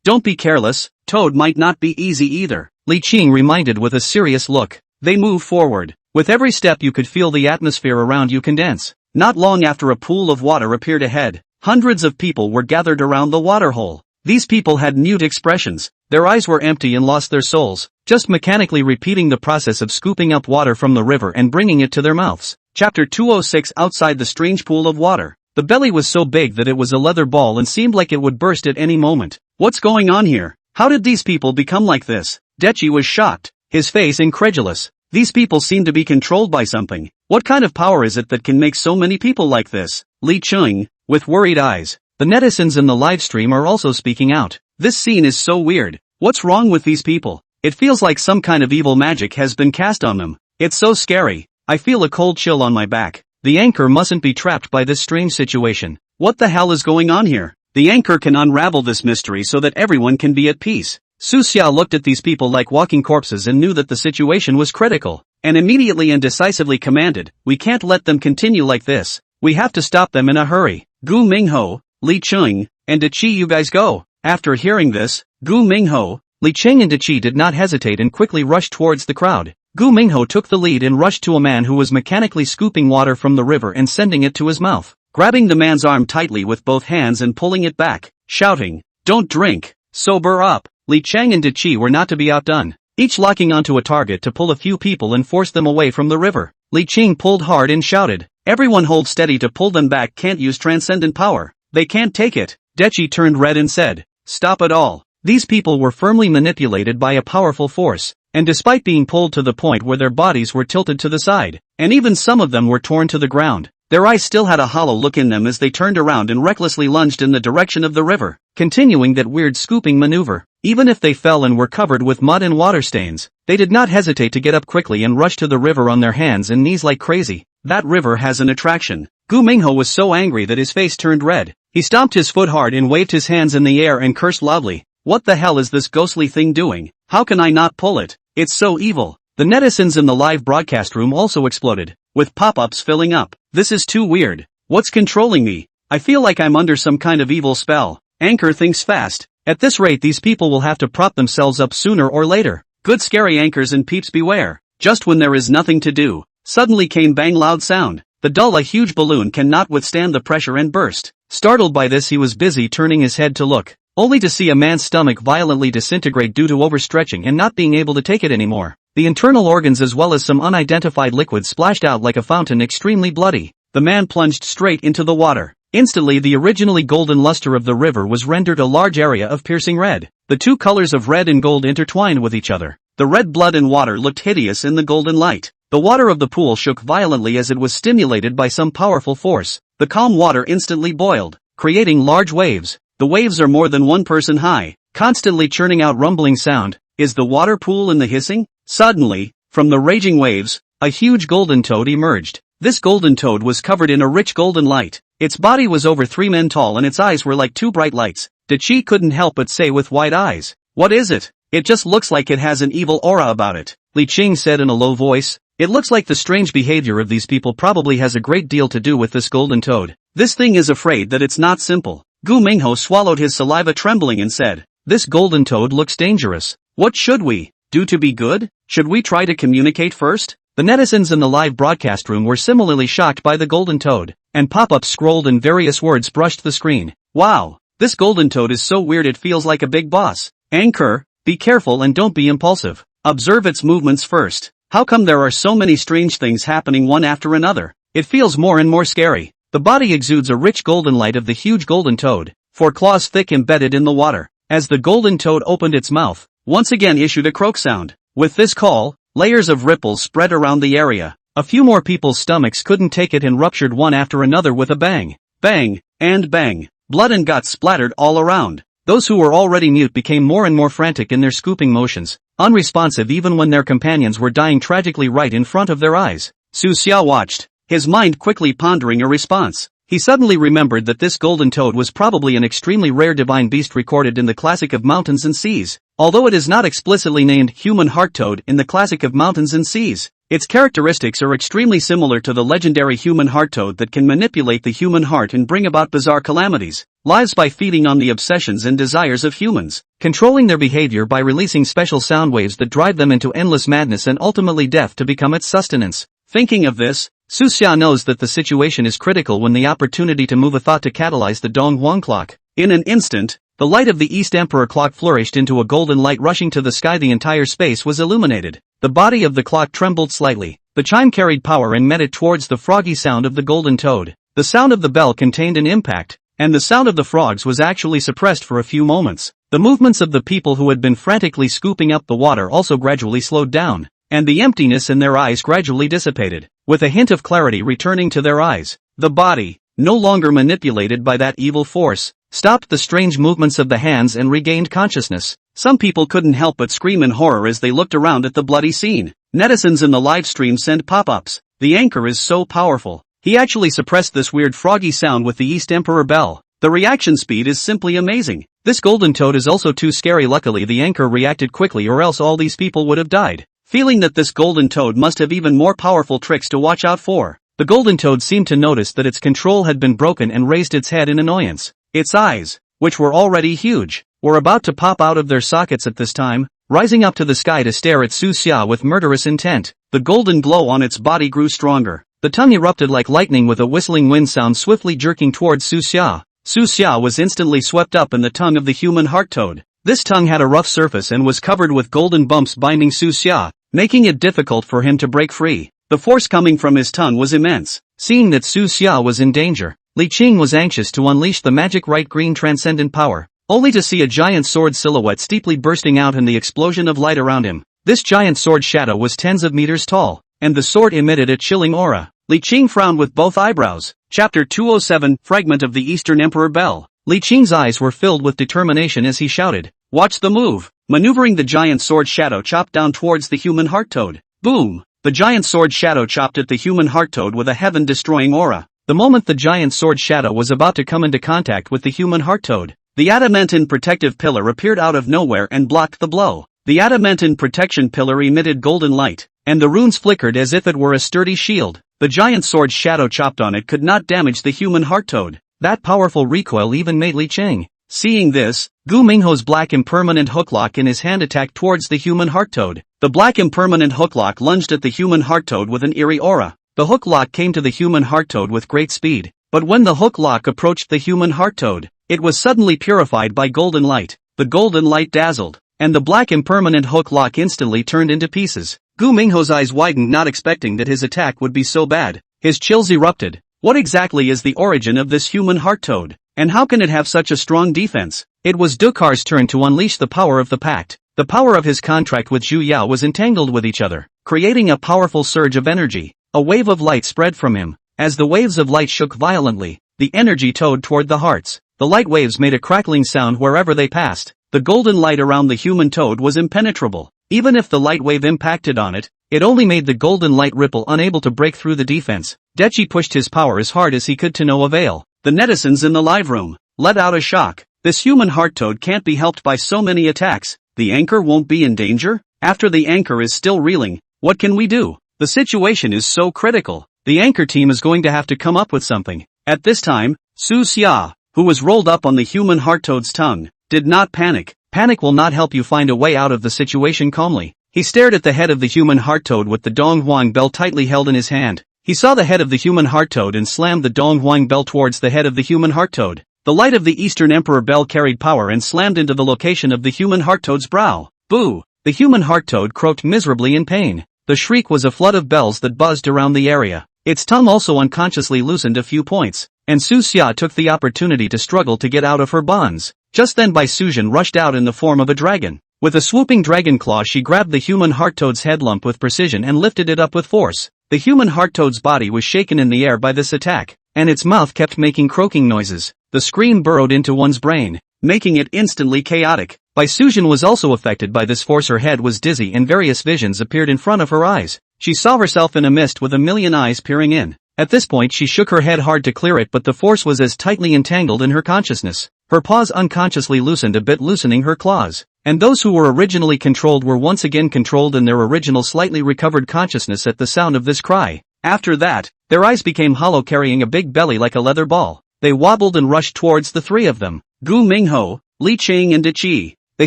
Don't be careless, toad might not be easy either, Li Qing reminded with a serious look. They moved forward. With every step you could feel the atmosphere around you condense. Not long after, a pool of water appeared ahead. Hundreds of people were gathered around the waterhole. These people had mute expressions. Their eyes were empty and lost their souls, just mechanically repeating the process of scooping up water from the river and bringing it to their mouths. Chapter 206. Outside the strange pool of water. The belly was so big that it was a leather ball and seemed like it would burst at any moment. What's going on here? How did these people become like this? Deity was shocked, his face incredulous. These people seem to be controlled by something. What kind of power is it that can make so many people like this? Li Qing, with worried eyes. The netizens in the live stream are also speaking out. This scene is so weird. What's wrong with these people? It feels like some kind of evil magic has been cast on them. It's so scary. I feel a cold chill on my back. The anchor mustn't be trapped by this strange situation. What the hell is going on here? The anchor can unravel this mystery so that everyone can be at peace. Su Xia looked at these people like walking corpses and knew that the situation was critical, and immediately and decisively commanded, "We can't let them continue like this. We have to stop them in a hurry. Gu Mingho, Li Qing, and Deity, you guys go." After hearing this, Gu Mingho, Li Qing and Deity did not hesitate and quickly rushed towards the crowd. Gu Mingho took the lead and rushed to a man who was mechanically scooping water from the river and sending it to his mouth, grabbing the man's arm tightly with both hands and pulling it back, shouting, "Don't drink, sober up." Li Cheng and Deity were not to be outdone, each locking onto a target to pull a few people and force them away from the river. Li Qing pulled hard and shouted, "Everyone hold steady to pull them back, can't use transcendent power. They can't take it." Deity turned red and said, "Stop it all." These people were firmly manipulated by a powerful force, and despite being pulled to the point where their bodies were tilted to the side, and even some of them were torn to the ground, their eyes still had a hollow look in them as they turned around and recklessly lunged in the direction of the river, continuing that weird scooping maneuver. Even if they fell and were covered with mud and water stains, they did not hesitate to get up quickly and rush to the river on their hands and knees like crazy. That river has an attraction. Gu Mingho was so angry that his face turned red. He stomped his foot hard and waved his hands in the air and cursed loudly. "What the hell is this ghostly thing doing? How can I not pull it? It's so evil." The netizens in the live broadcast room also exploded, with pop-ups filling up. "This is too weird. What's controlling me? I feel like I'm under some kind of evil spell." Anchor thinks fast. At this rate, these people will have to prop themselves up sooner or later. Good scary anchors and peeps beware. Just when there is nothing to do, suddenly came bang loud sound. A huge balloon cannot withstand the pressure and burst. Startled by this, he was busy turning his head to look, only to see a man's stomach violently disintegrate due to overstretching and not being able to take it anymore. The internal organs as well as some unidentified liquid splashed out like a fountain, extremely bloody. The man plunged straight into the water. Instantly, the originally golden luster of the river was rendered a large area of piercing red. The two colors of red and gold intertwined with each other. The red blood and water looked hideous in the golden light. The water of the pool shook violently as it was stimulated by some powerful force. The calm water instantly boiled, creating large waves. The waves are more than one person high, constantly churning out rumbling sound. Is the water pool in the hissing? Suddenly, from the raging waves, a huge golden toad emerged. This golden toad was covered in a rich golden light. Its body was over 3 men tall and its eyes were like 2 bright lights. Deity couldn't help but say with wide eyes, "What is it? It just looks like it has an evil aura about it." Li Qing said in a low voice, "It looks like the strange behavior of these people probably has a great deal to do with this golden toad. This thing is afraid that it's not simple." Gu Mingho swallowed his saliva trembling and said, "This golden toad looks dangerous. What should we do to be good? Should we try to communicate first?" The netizens in the live broadcast room were similarly shocked by the golden toad, and pop-ups scrolled and various words brushed the screen. "Wow, this golden toad is so weird, it feels like a big boss." Anchor, be careful and don't be impulsive. Observe its movements first. How come there are so many strange things happening one after another? It feels more and more scary. The body exudes a rich golden light of the huge golden toad, 4 claws thick embedded in the water. As the golden toad opened its mouth, once again issued a croak sound. With this call, layers of ripples spread around the area. A few more people's stomachs couldn't take it and ruptured one after another with a bang. Bang, and bang. Blood and guts splattered all around. Those who were already mute became more and more frantic in their scooping motions, unresponsive even when their companions were dying tragically right in front of their eyes. Su Xia watched, his mind quickly pondering a response. He suddenly remembered that this golden toad was probably an extremely rare divine beast recorded in the Classic of Mountains and Seas. Although it is not explicitly named human heart toad in the Classic of Mountains and Seas, its characteristics are extremely similar to the legendary human heart toad that can manipulate the human heart and bring about bizarre calamities, lives by feeding on the obsessions and desires of humans, controlling their behavior by releasing special sound waves that drive them into endless madness and ultimately death to become its sustenance. Thinking of this, Su Xia knows that the situation is critical when the opportunity to move a thought to catalyze the Donghuang clock. In an instant, the light of the East Emperor clock flourished into a golden light rushing to the sky. The entire space was illuminated. The body of the clock trembled slightly. The chime carried power and met it towards the froggy sound of the golden toad. The sound of the bell contained an impact, and the sound of the frogs was actually suppressed for a few moments. The movements of the people who had been frantically scooping up the water also gradually slowed down, and the emptiness in their eyes gradually dissipated, with a hint of clarity returning to their eyes. The body, no longer manipulated by that evil force, stopped the strange movements of the hands and regained consciousness. Some people couldn't help but scream in horror as they looked around at the bloody scene. Netizens in the live stream sent pop-ups. The anchor is so powerful. He actually suppressed this weird froggy sound with the East Emperor bell. The reaction speed is simply amazing. This golden toad is also too scary. Luckily the anchor reacted quickly, or else all these people would have died. Feeling that this golden toad must have even more powerful tricks to watch out for, the golden toad seemed to notice that its control had been broken and raised its head in annoyance. Its eyes, which were already huge, were about to pop out of their sockets at this time, rising up to the sky to stare at Su Xia with murderous intent. The golden glow on its body grew stronger. The tongue erupted like lightning with a whistling wind sound swiftly jerking towards Su Xia. Su Xia was instantly swept up in the tongue of the human heart toad. This tongue had a rough surface and was covered with golden bumps binding Su Xia, making it difficult for him to break free. The force coming from his tongue was immense. Seeing that Su Xia was in danger, Li Qing was anxious to unleash the magic right green transcendent power, only to see a giant sword silhouette steeply bursting out in the explosion of light around him. This giant sword shadow was tens of meters tall, and the sword emitted a chilling aura. Li Qing frowned with both eyebrows. Chapter 207, Fragment of the Eastern Emperor Bell. Li Qing's eyes were filled with determination as he shouted, "Watch the move!" Maneuvering, the giant sword shadow chopped down towards the human heart toad. Boom! The giant sword shadow chopped at the human heart toad with a heaven-destroying aura. The moment the giant sword shadow was about to come into contact with the human heart toad, the adamantine protective pillar appeared out of nowhere and blocked the blow. The adamantine protection pillar emitted golden light, and the runes flickered as if it were a sturdy shield. The giant sword shadow chopped on it could not damage the human heart toad. That powerful recoil even made Li Qing. Seeing this, Gu Mingho's black impermanent hooklock in his hand attacked towards the human heart toad. The black impermanent hooklock lunged at the human heart toad with an eerie aura. The hooklock came to the human heart toad with great speed, but when the hooklock approached the human heart toad, it was suddenly purified by golden light. The golden light dazzled, and the black impermanent hooklock instantly turned into pieces. Gu Mingho's eyes widened, not expecting that his attack would be so bad. His chills erupted. What exactly is the origin of this human heart toad, and how can it have such a strong defense? It was Dukar's turn to unleash the power of the pact. The power of his contract with Zhu Yao was entangled with each other, creating a powerful surge of energy. A wave of light spread from him. As the waves of light shook violently, the energy towed toward the hearts. The light waves made a crackling sound wherever they passed. The golden light around the human toad was impenetrable. Even if the light wave impacted on it, it only made the golden light ripple, unable to break through the defense. Deity pushed his power as hard as he could to no avail. The netizens in the live room let out a shock. This human heart toad can't be helped by so many attacks. The anchor won't be in danger? After the anchor is still reeling, what can we do? The situation is so critical. The anchor team is going to have to come up with something. At this time, Su Xia, who was rolled up on the human heart toad's tongue, did not panic. Panic will not help you find a way out of the situation calmly. He stared at the head of the human heart toad with the Donghuang bell tightly held in his hand. He saw the head of the human heart toad and slammed the Donghuang bell towards the head of the human heart toad. The light of the Eastern Emperor bell carried power and slammed into the location of the human heart toad's brow. Boo! The human heart toad croaked miserably in pain. The shriek was a flood of bells that buzzed around the area. Its tongue also unconsciously loosened a few points, and Su Xia took the opportunity to struggle to get out of her bonds. Just then Bai Suzhen rushed out in the form of a dragon. With a swooping dragon claw, she grabbed the human heart toad's head lump with precision and lifted it up with force. The human heart toad's body was shaken in the air by this attack, and its mouth kept making croaking noises. The scream burrowed into one's brain. making it instantly chaotic. Bai Sujin was also affected by this force. Her head was dizzy and various visions appeared in front of her eyes. She saw herself in a mist with a million eyes peering in. At this point she shook her head hard to clear it, but the force was as tightly entangled in her consciousness. Her paws unconsciously loosened a bit, loosening her claws. And those who were originally controlled were once again controlled in their original slightly recovered consciousness at the sound of this cry. After that, their eyes became hollow, carrying a big belly like a leather ball. They wobbled and rushed towards the three of them. Gu Mingho, Li Qing and Deity. They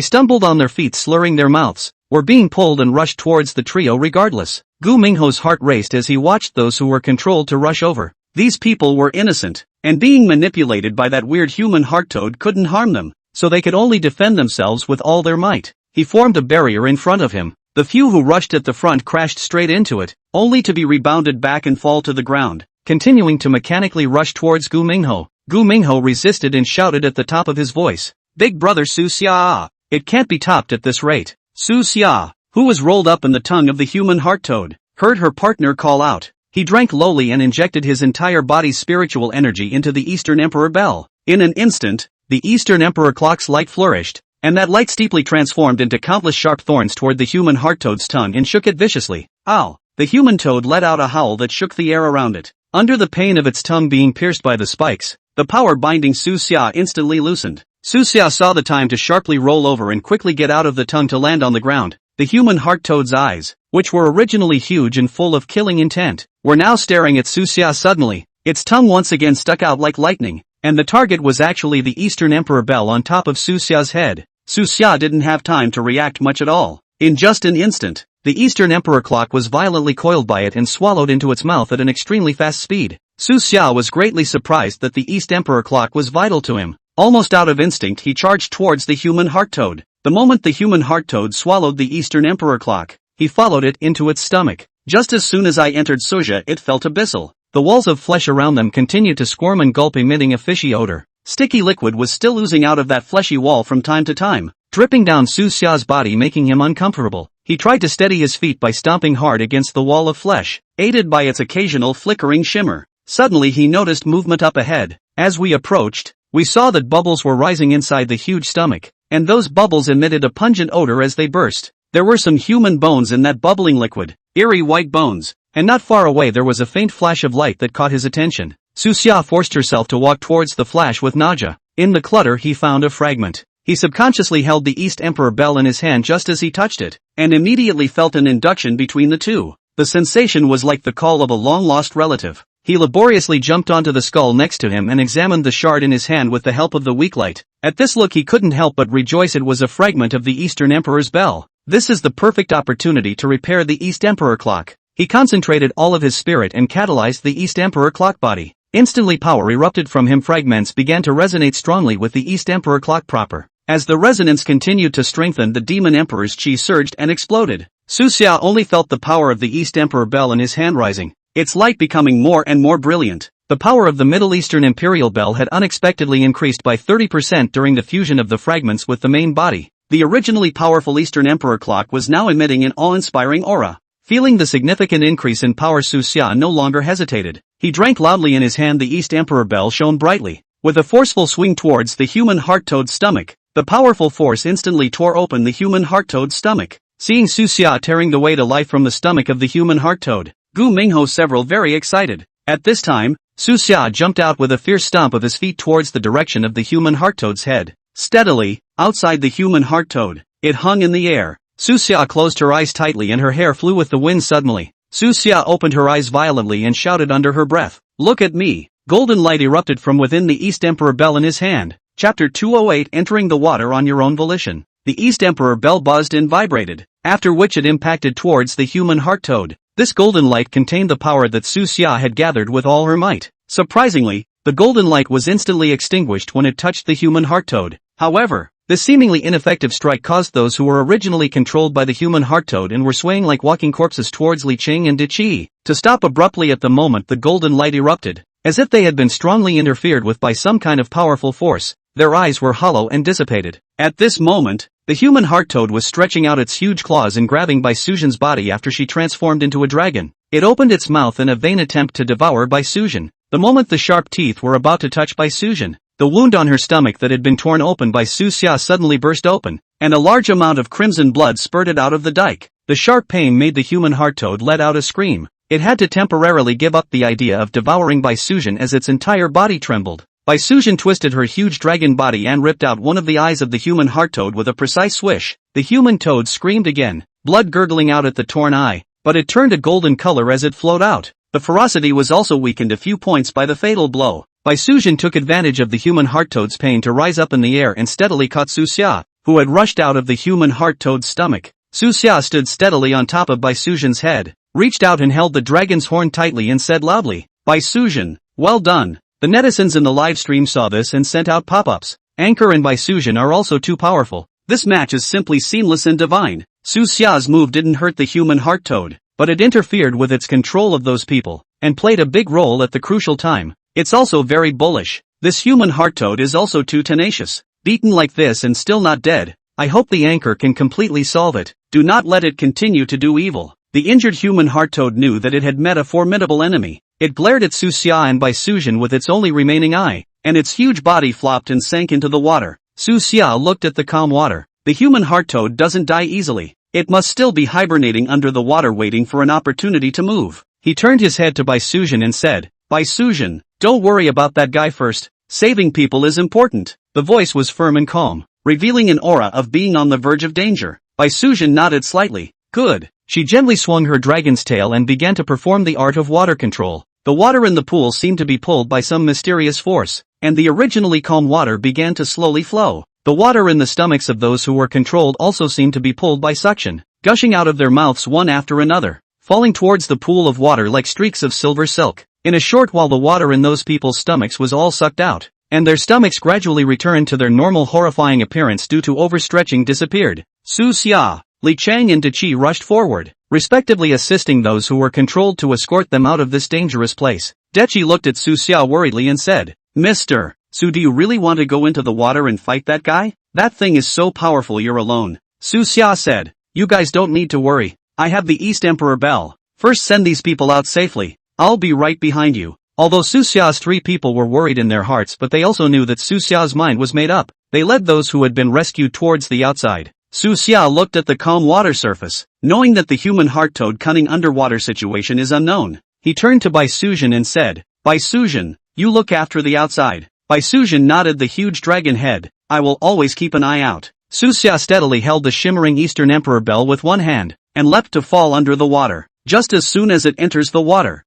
stumbled on their feet, slurring their mouths, were being pulled and rushed towards the trio regardless. Gu Mingho's heart raced as he watched those who were controlled to rush over. These people were innocent, and being manipulated by that weird human heart toad couldn't harm them, so they could only defend themselves with all their might. He formed a barrier in front of him. The few who rushed at the front crashed straight into it, only to be rebounded back and fall to the ground, continuing to mechanically rush towards Gu Mingho. Gu Mingho resisted and shouted at the top of his voice, "Big brother Su Xia! It can't be topped at this rate." Su Xia, who was rolled up in the tongue of the human heart toad, heard her partner call out. He drank lowly and injected his entire body's spiritual energy into the Eastern Emperor Bell. In an instant, the Eastern Emperor clock's light flourished, and that light steeply transformed into countless sharp thorns toward the human heart toad's tongue and shook it viciously. Ow! The human toad let out a howl that shook the air around it. Under the pain of its tongue being pierced by the spikes, the power binding Su Xia instantly loosened. Su Xia saw the time to sharply roll over and quickly get out of the tongue to land on the ground. The human heart toad's eyes, which were originally huge and full of killing intent, were now staring at Su Xia suddenly. Its tongue once again stuck out like lightning, and the target was actually the Eastern Emperor Bell on top of Su Xia's head. Su Xia didn't have time to react much at all. In just an instant, the Eastern Emperor clock was violently coiled by it and swallowed into its mouth at an extremely fast speed. Su Xia was greatly surprised that the East Emperor clock was vital to him. Almost out of instinct he charged towards the human heart toad. The moment the human heart toad swallowed the Eastern Emperor clock, he followed it into its stomach. Just as soon as I entered Soja, it felt abyssal. The walls of flesh around them continued to squirm and gulp, emitting a fishy odor. Sticky liquid was still oozing out of that fleshy wall from time to time, dripping down Su Xia's body, making him uncomfortable. He tried to steady his feet by stomping hard against the wall of flesh, aided by its occasional flickering shimmer. Suddenly he noticed movement up ahead. As we approached, we saw that bubbles were rising inside the huge stomach, and those bubbles emitted a pungent odor as they burst. There were some human bones in that bubbling liquid, eerie white bones, and not far away there was a faint flash of light that caught his attention. Su Xia forced herself to walk towards the flash with nausea. In the clutter he found a fragment. He subconsciously held the East Emperor Bell in his hand just as he touched it, and immediately felt an induction between the two. The sensation was like the call of a long-lost relative. He laboriously jumped onto the skull next to him and examined the shard in his hand with the help of the weak light. At this look he couldn't help but rejoice. It was a fragment of the Eastern Emperor's bell. This is the perfect opportunity to repair the East Emperor clock. He concentrated all of his spirit and catalyzed the East Emperor clock body. Instantly power erupted from him. Fragments began to resonate strongly with the East Emperor clock proper. As the resonance continued to strengthen, the Demon Emperor's chi surged and exploded. Su Xia only felt the power of the East Emperor Bell in his hand rising, its light becoming more and more brilliant. The power of the Middle Eastern Imperial Bell had unexpectedly increased by 30% during the fusion of the fragments with the main body. The originally powerful Eastern Emperor clock was now emitting an awe-inspiring aura. Feeling the significant increase in power, Su Xia no longer hesitated. He drank loudly. In his hand the East Emperor Bell shone brightly. With a forceful swing towards the human heart toad's stomach, the powerful force instantly tore open the human heart toad's stomach. Seeing Su Xia tearing the way to life from the stomach of the human heart toad, Gu Mingho several very excited. At this time, Su Xia jumped out with a fierce stomp of his feet towards the direction of the human heart toad's head. Steadily, outside the human heart toad, it hung in the air. Su Xia closed her eyes tightly and her hair flew with the wind. Suddenly, Su Xia opened her eyes violently and shouted under her breath, "Look at me!" Golden light erupted from within the East Emperor Bell in his hand. Chapter 208, Entering the Water on Your Own Volition. The East Emperor Bell buzzed and vibrated, after which it impacted towards the human heart toad. This golden light contained the power that Su Xia had gathered with all her might. Surprisingly, the golden light was instantly extinguished when it touched the human heart toad. However, this seemingly ineffective strike caused those who were originally controlled by the human heart toad and were swaying like walking corpses towards Li Qing and Deity to stop abruptly at the moment the golden light erupted, as if they had been strongly interfered with by some kind of powerful force. Their eyes were hollow and dissipated. At this moment, the human heart toad was stretching out its huge claws and grabbing Bai Sujin's body after she transformed into a dragon. It opened its mouth in a vain attempt to devour Bai Sujin. The moment the sharp teeth were about to touch Bai Sujin, The wound on her stomach that had been torn open by Su Xia suddenly burst open, and a large amount of crimson blood spurted out of the dike. The sharp pain made the human heart toad let out a scream. It had to temporarily give up the idea of devouring Bai Suzhen as its entire body trembled. Bai Suzhen twisted her huge dragon body and ripped out one of the eyes of the human heart toad with a precise swish. The human toad screamed again, blood gurgling out at the torn eye, but it turned a golden color as it flowed out. The ferocity was also weakened a few points by the fatal blow. Bai Suzhen took advantage of the human heart toad's pain to rise up in the air and steadily caught Su Xia, who had rushed out of the human heart toad's stomach. Su Xia stood steadily on top of Bai Suzhen's head, reached out and held the dragon's horn tightly and said loudly, "Bai Suzhen, well done." The netizens in the live stream saw this and sent out pop-ups. Anchor and Bai Suzhen are also too powerful. This match is simply seamless and divine. Su Xia's move didn't hurt the human heart toad, but it interfered with its control of those people, and played a big role at the crucial time. It's also very bullish. This human heart toad is also too tenacious. Beaten like this and still not dead. I hope the anchor can completely solve it. Do not let it continue to do evil. The injured human heart toad knew that it had met a formidable enemy. It glared at Su Xia and Bai Suzhen with its only remaining eye, and its huge body flopped and sank into the water. Su Xia looked at the calm water. The human heart toad doesn't die easily. It must still be hibernating under the water waiting for an opportunity to move. He turned his head to Bai Suzhen and said, "Bai Suzhen, don't worry about that guy first. Saving people is important." The voice was firm and calm, revealing an aura of being on the verge of danger. Bai Suzhen nodded slightly. Good. She gently swung her dragon's tail and began to perform the art of water control. The water in the pool seemed to be pulled by some mysterious force, and the originally calm water began to slowly flow. The water in the stomachs of those who were controlled also seemed to be pulled by suction, gushing out of their mouths one after another, falling towards the pool of water like streaks of silver silk. In a short while the water in those people's stomachs was all sucked out, and their stomachs gradually returned to their normal horrifying appearance due to overstretching disappeared. Su Xia, Li Chang and Deity rushed forward, respectively assisting those who were controlled to escort them out of this dangerous place. Deity looked at Su Xia worriedly and said, "Mr. Su, do you really want to go into the water and fight that guy? That thing is so powerful you're alone." Su Xia said, "You guys don't need to worry. I have the East Emperor Bell. First send these people out safely. I'll be right behind you." Although Su Xia's three people were worried in their hearts, but they also knew that Su Xia's mind was made up. They led those who had been rescued towards the outside. Su Xia looked at the calm water surface, knowing that the human heart toad cunning underwater situation is unknown. He turned to Bai Suzhen and said, "Bai Suzhen, you look after the outside." Bai Suzhen nodded the huge dragon head. "I will always keep an eye out." Su Xia steadily held the shimmering Eastern Emperor bell with one hand, and leapt to fall under the water. Just as soon as it enters the water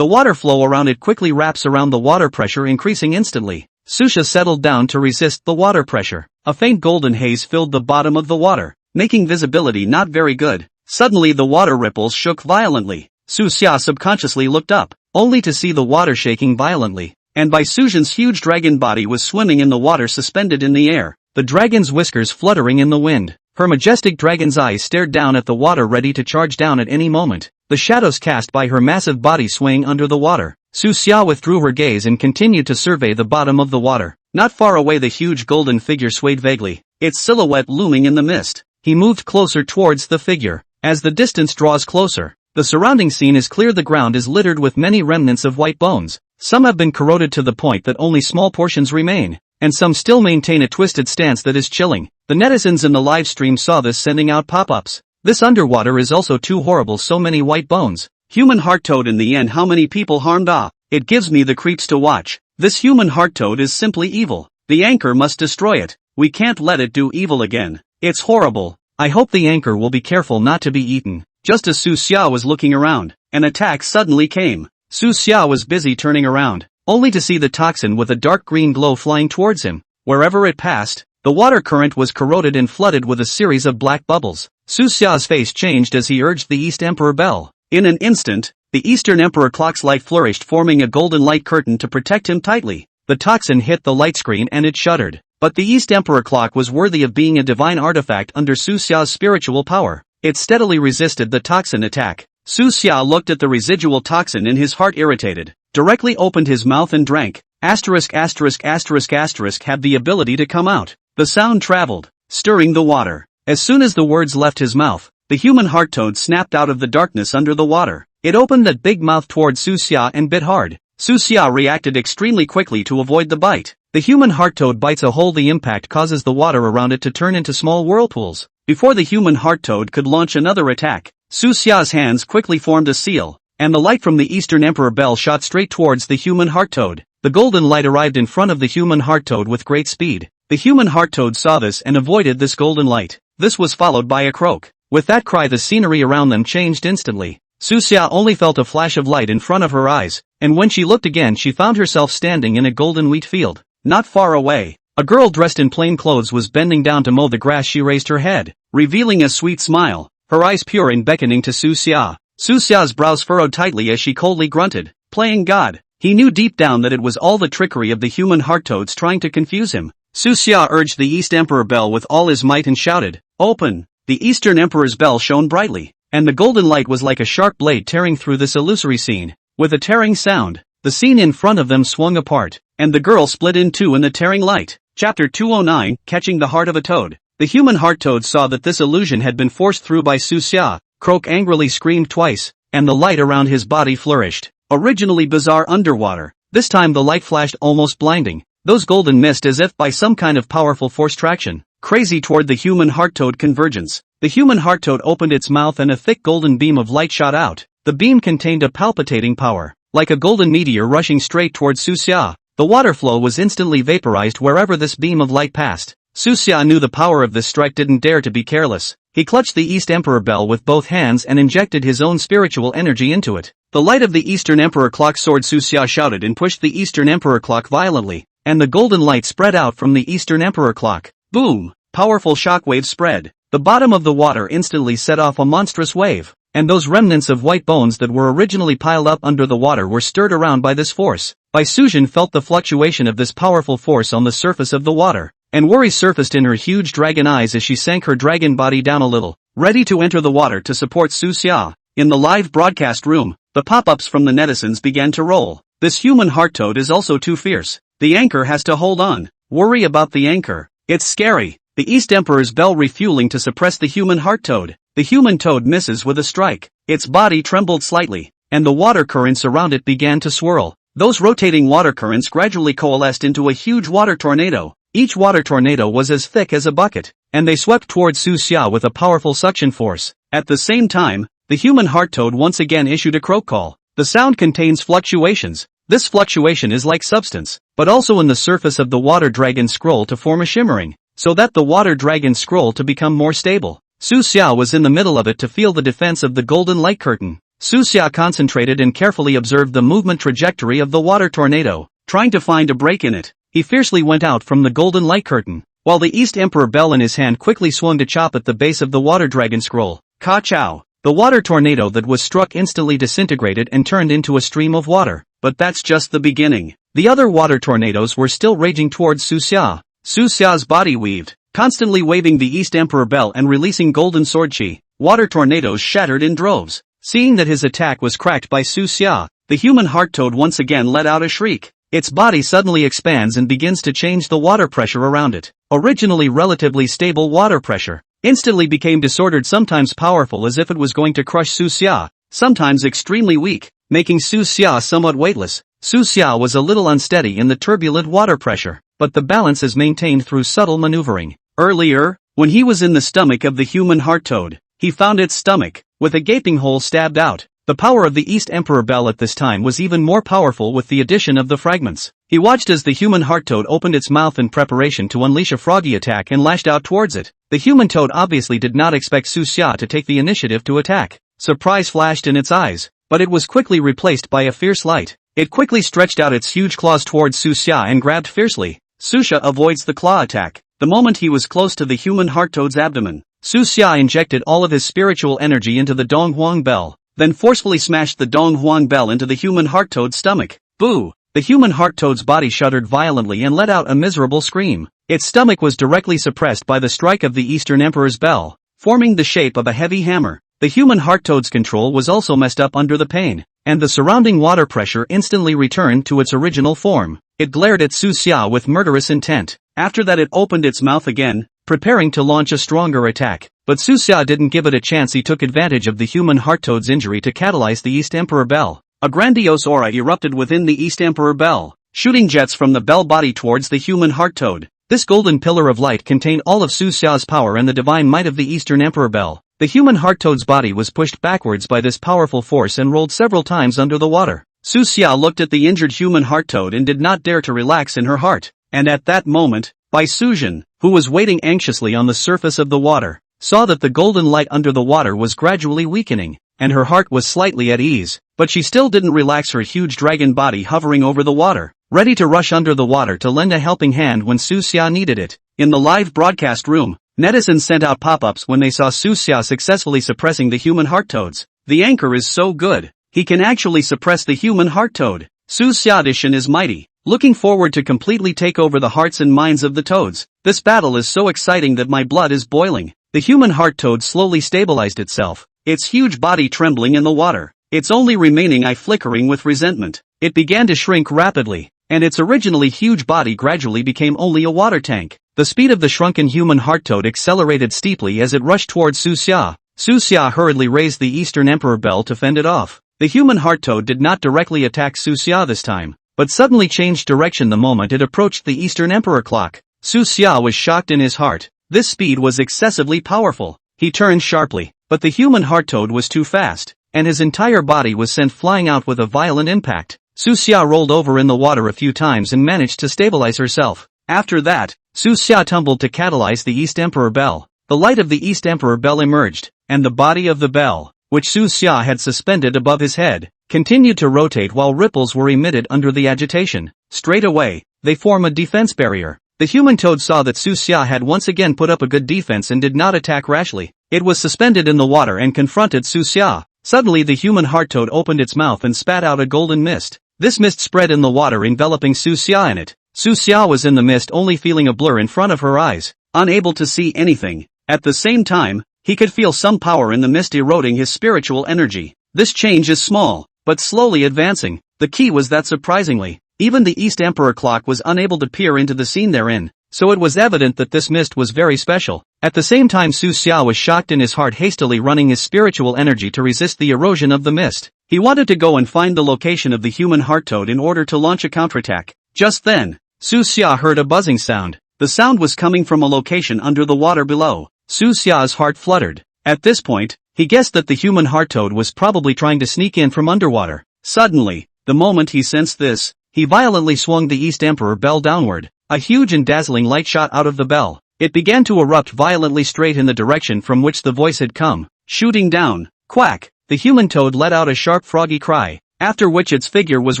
flow around it quickly wraps around the water pressure increasing instantly. Su Xia settled down to resist the water pressure. A faint golden haze filled the bottom of the water, making visibility not very good. Suddenly the water ripples shook violently. Su Xia subconsciously looked up, only to see the water shaking violently, and Bai Suzhen's huge dragon body was swimming in the water suspended in the air, the dragon's whiskers fluttering in the wind. Her majestic dragon's eyes stared down at the water ready to charge down at any moment, the shadows cast by her massive body swaying under the water. Su Xia withdrew her gaze and continued to survey the bottom of the water. Not far away the huge golden figure swayed vaguely, its silhouette looming in the mist. He moved closer towards the figure. As the distance draws closer, the surrounding scene is clear. The ground is littered with many remnants of white bones. Some have been corroded to the point that only small portions remain, and some still maintain a twisted stance that is chilling. The netizens in the live stream saw this, sending out pop-ups. This underwater is also too horrible, so many white bones. Human heart toad in the end, how many people harmed? It gives me the creeps to watch. This human heart toad is simply evil. The anchor must destroy it. We can't let it do evil again. It's horrible. I hope the anchor will be careful not to be eaten. Just as Su Xia was looking around, an attack suddenly came. Su Xia was busy turning around, only to see the toxin with a dark green glow flying towards him. Wherever it passed, the water current was corroded and flooded with a series of black bubbles. Su Xia's face changed as he urged the East Emperor bell. In an instant, the Eastern Emperor clock's light flourished, forming a golden light curtain to protect him tightly. The toxin hit the light screen and it shuddered. But the East Emperor clock was worthy of being a divine artifact under Su Xia's spiritual power. It steadily resisted the toxin attack. Su Xia looked at the residual toxin in his heart, irritated, directly opened his mouth and drank. Have the ability to come out. The sound traveled, stirring the water. As soon as the words left his mouth, the human heart toad snapped out of the darkness under the water. It opened that big mouth toward Su Xia and bit hard. Su Xia reacted extremely quickly to avoid the bite. The human heart toad bites a hole. The impact causes the water around it to turn into small whirlpools. Before the human heart toad could launch another attack, Su Xia's hands quickly formed a seal, and the light from the Eastern Emperor Bell shot straight towards the human heart toad. The golden light arrived in front of the human heart toad with great speed. The human heart toad saw this and avoided this golden light. This was followed by a croak. With that cry, the scenery around them changed instantly. Su Xia only felt a flash of light in front of her eyes, and when she looked again she found herself standing in a golden wheat field. Not far away, a girl dressed in plain clothes was bending down to mow the grass. She raised her head, revealing a sweet smile, her eyes pure and beckoning to Su Xia. Su Xia's brows furrowed tightly as she coldly grunted, "Playing God." He knew deep down that it was all the trickery of the human heart toads trying to confuse him. Su Xia urged the East Emperor Bell with all his might and shouted, "Open!" The Eastern Emperor's bell shone brightly, and the golden light was like a sharp blade tearing through this illusory scene. With a tearing sound, the scene in front of them swung apart, and the girl split in two in the tearing light. Chapter 209, Catching the Heart of a Toad. The human heart toad saw that this illusion had been forced through by Su Xia. Croak angrily screamed twice, and the light around his body flourished. Originally bizarre underwater, this time the light flashed almost blinding. Those golden mist as if by some kind of powerful force traction. Crazy toward the human heart toad convergence. The human heart toad opened its mouth and a thick golden beam of light shot out. The beam contained a palpitating power, like a golden meteor rushing straight toward Su Xia. The water flow was instantly vaporized wherever this beam of light passed. Su Xia knew the power of this strike, didn't dare to be careless. He clutched the East Emperor Bell with both hands and injected his own spiritual energy into it. The light of the Eastern Emperor Clock soared. Su Xia shouted and pushed the Eastern Emperor Clock violently, and the golden light spread out from the Eastern Emperor Clock. Boom! Powerful shockwaves spread. The bottom of the water instantly set off a monstrous wave, and those remnants of white bones that were originally piled up under the water were stirred around by this force. Bai Suzhen felt the fluctuation of this powerful force on the surface of the water, and worry surfaced in her huge dragon eyes as she sank her dragon body down a little, ready to enter the water to support Su Xia. In the live broadcast room, the pop-ups from the netizens began to roll. This human heart toad is also too fierce. The anchor has to hold on. Worry about the anchor. It's scary. The East Emperor's bell refueling to suppress the human heart toad. The human toad misses with a strike. Its body trembled slightly, and the water currents around it began to swirl. Those rotating water currents gradually coalesced into a huge water tornado. Each water tornado was as thick as a bucket, and they swept towards Su Xia with a powerful suction force. At the same time, the human heart toad once again issued a croak call. The sound contains fluctuations. This fluctuation is like substance, but also in the surface of the water dragon scroll to form a shimmering, so that the water dragon scroll to become more stable. Su Xia was in the middle of it to feel the defense of the golden light curtain. Su Xia concentrated and carefully observed the movement trajectory of the water tornado, trying to find a break in it. He fiercely went out from the golden light curtain, while the East Emperor Bell in his hand quickly swung to chop at the base of the water dragon scroll. Ka-chow! The water tornado that was struck instantly disintegrated and turned into a stream of water. But that's just the beginning. The other water tornadoes were still raging towards Su Xia. Su Xia's body weaved, constantly waving the East Emperor Bell and releasing golden sword chi. Water tornadoes shattered in droves. Seeing that his attack was cracked by Su Xia, the human heart toad once again let out a shriek. Its body suddenly expands and begins to change the water pressure around it. Originally relatively stable water pressure instantly became disordered, sometimes powerful as if it was going to crush Su Xia, sometimes extremely weak, making Su Xia somewhat weightless. Su Xia was a little unsteady in the turbulent water pressure, but the balance is maintained through subtle maneuvering. Earlier, when he was in the stomach of the human heart toad, he found its stomach, with a gaping hole stabbed out. The power of the East Emperor Bell at this time was even more powerful with the addition of the fragments. He watched as the human heart toad opened its mouth in preparation to unleash a froggy attack and lashed out towards it. The human toad obviously did not expect Su Xia to take the initiative to attack. Surprise flashed in its eyes, but it was quickly replaced by a fierce light. It quickly stretched out its huge claws towards Su Xia and grabbed fiercely. Su Xia avoids the claw attack. The moment he was close to the human heart toad's abdomen, Su Xia injected all of his spiritual energy into the Dong Huang Bell, then forcefully smashed the Dong Huang Bell into the human heart toad's stomach. Boo! The human heart toad's body shuddered violently and let out a miserable scream. Its stomach was directly suppressed by the strike of the Eastern Emperor's bell, forming the shape of a heavy hammer. The human heart toad's control was also messed up under the pain, and the surrounding water pressure instantly returned to its original form. It glared at Su Xia with murderous intent. After that it opened its mouth again, preparing to launch a stronger attack. But Su Xia didn't give it a chance. He took advantage of the human heart toad's injury to catalyze the East Emperor Bell. A grandiose aura erupted within the East Emperor Bell. shooting jets from the bell body towards the human heart toad. This golden pillar of light contained all of Su Xia's power and the divine might of the Eastern Emperor Bell. The human heart toad's body was pushed backwards by this powerful force and rolled several times under the water. Su Xia looked at the injured human heart toad and did not dare to relax in her heart. And at that moment, Bai Suzhen, who was waiting anxiously on the surface of the water, saw that the golden light under the water was gradually weakening, and her heart was slightly at ease, but she still didn't relax her huge dragon body hovering over the water, ready to rush under the water to lend a helping hand when Su Xia needed it. In the live broadcast room, netizens sent out pop-ups when they saw Su Xia successfully suppressing the human heart toads. The anchor is so good, he can actually suppress the human heart toad. Su Xiaodishan is mighty, looking forward to completely take over the hearts and minds of the toads. This battle is so exciting that my blood is boiling. The human heart toad slowly stabilized itself, its huge body trembling in the water, its only remaining eye flickering with resentment. It began to shrink rapidly, and its originally huge body gradually became only a water tank. The speed of the shrunken human heart toad accelerated steeply as it rushed towards Su Xia. Su Xia hurriedly raised the Eastern Emperor Bell to fend it off. The human heart toad did not directly attack Su Xia this time, but suddenly changed direction the moment it approached the Eastern Emperor clock. Su Xia was shocked in his heart. This speed was excessively powerful. He turned sharply, but the human heart toad was too fast, and his entire body was sent flying out with a violent impact. Su Xia rolled over in the water a few times and managed to stabilize herself. After that, Su Xia tumbled to catalyze the East Emperor Bell. The light of the East Emperor Bell emerged, and the body of the bell, which Su Xia had suspended above his head, continued to rotate while ripples were emitted under the agitation. Straight away, they form a defense barrier. The human toad saw that Su Xia had once again put up a good defense and did not attack rashly. It was suspended in the water and confronted Su Xia. Suddenly the human heart toad opened its mouth and spat out a golden mist. This mist spread in the water, enveloping Su Xia in it. Su Xia was in the mist, only feeling a blur in front of her eyes, unable to see anything. At the same time, he could feel some power in the mist eroding his spiritual energy. This change is small, but slowly advancing. The key was that surprisingly, even the East Emperor clock was unable to peer into the scene therein, so it was evident that this mist was very special. At the same time, Su Xia was shocked in his heart, hastily running his spiritual energy to resist the erosion of the mist. He wanted to go and find the location of the human heart toad in order to launch a counterattack. Just then, Su Xia heard a buzzing sound. The sound was coming from a location under the water below. Su Xia's heart fluttered. At this point, he guessed that the human heart toad was probably trying to sneak in from underwater. Suddenly, the moment he sensed this, he violently swung the East Emperor Bell downward. A huge and dazzling light shot out of the bell. It began to erupt violently straight in the direction from which the voice had come, shooting down. Quack! The human toad let out a sharp froggy cry, after which its figure was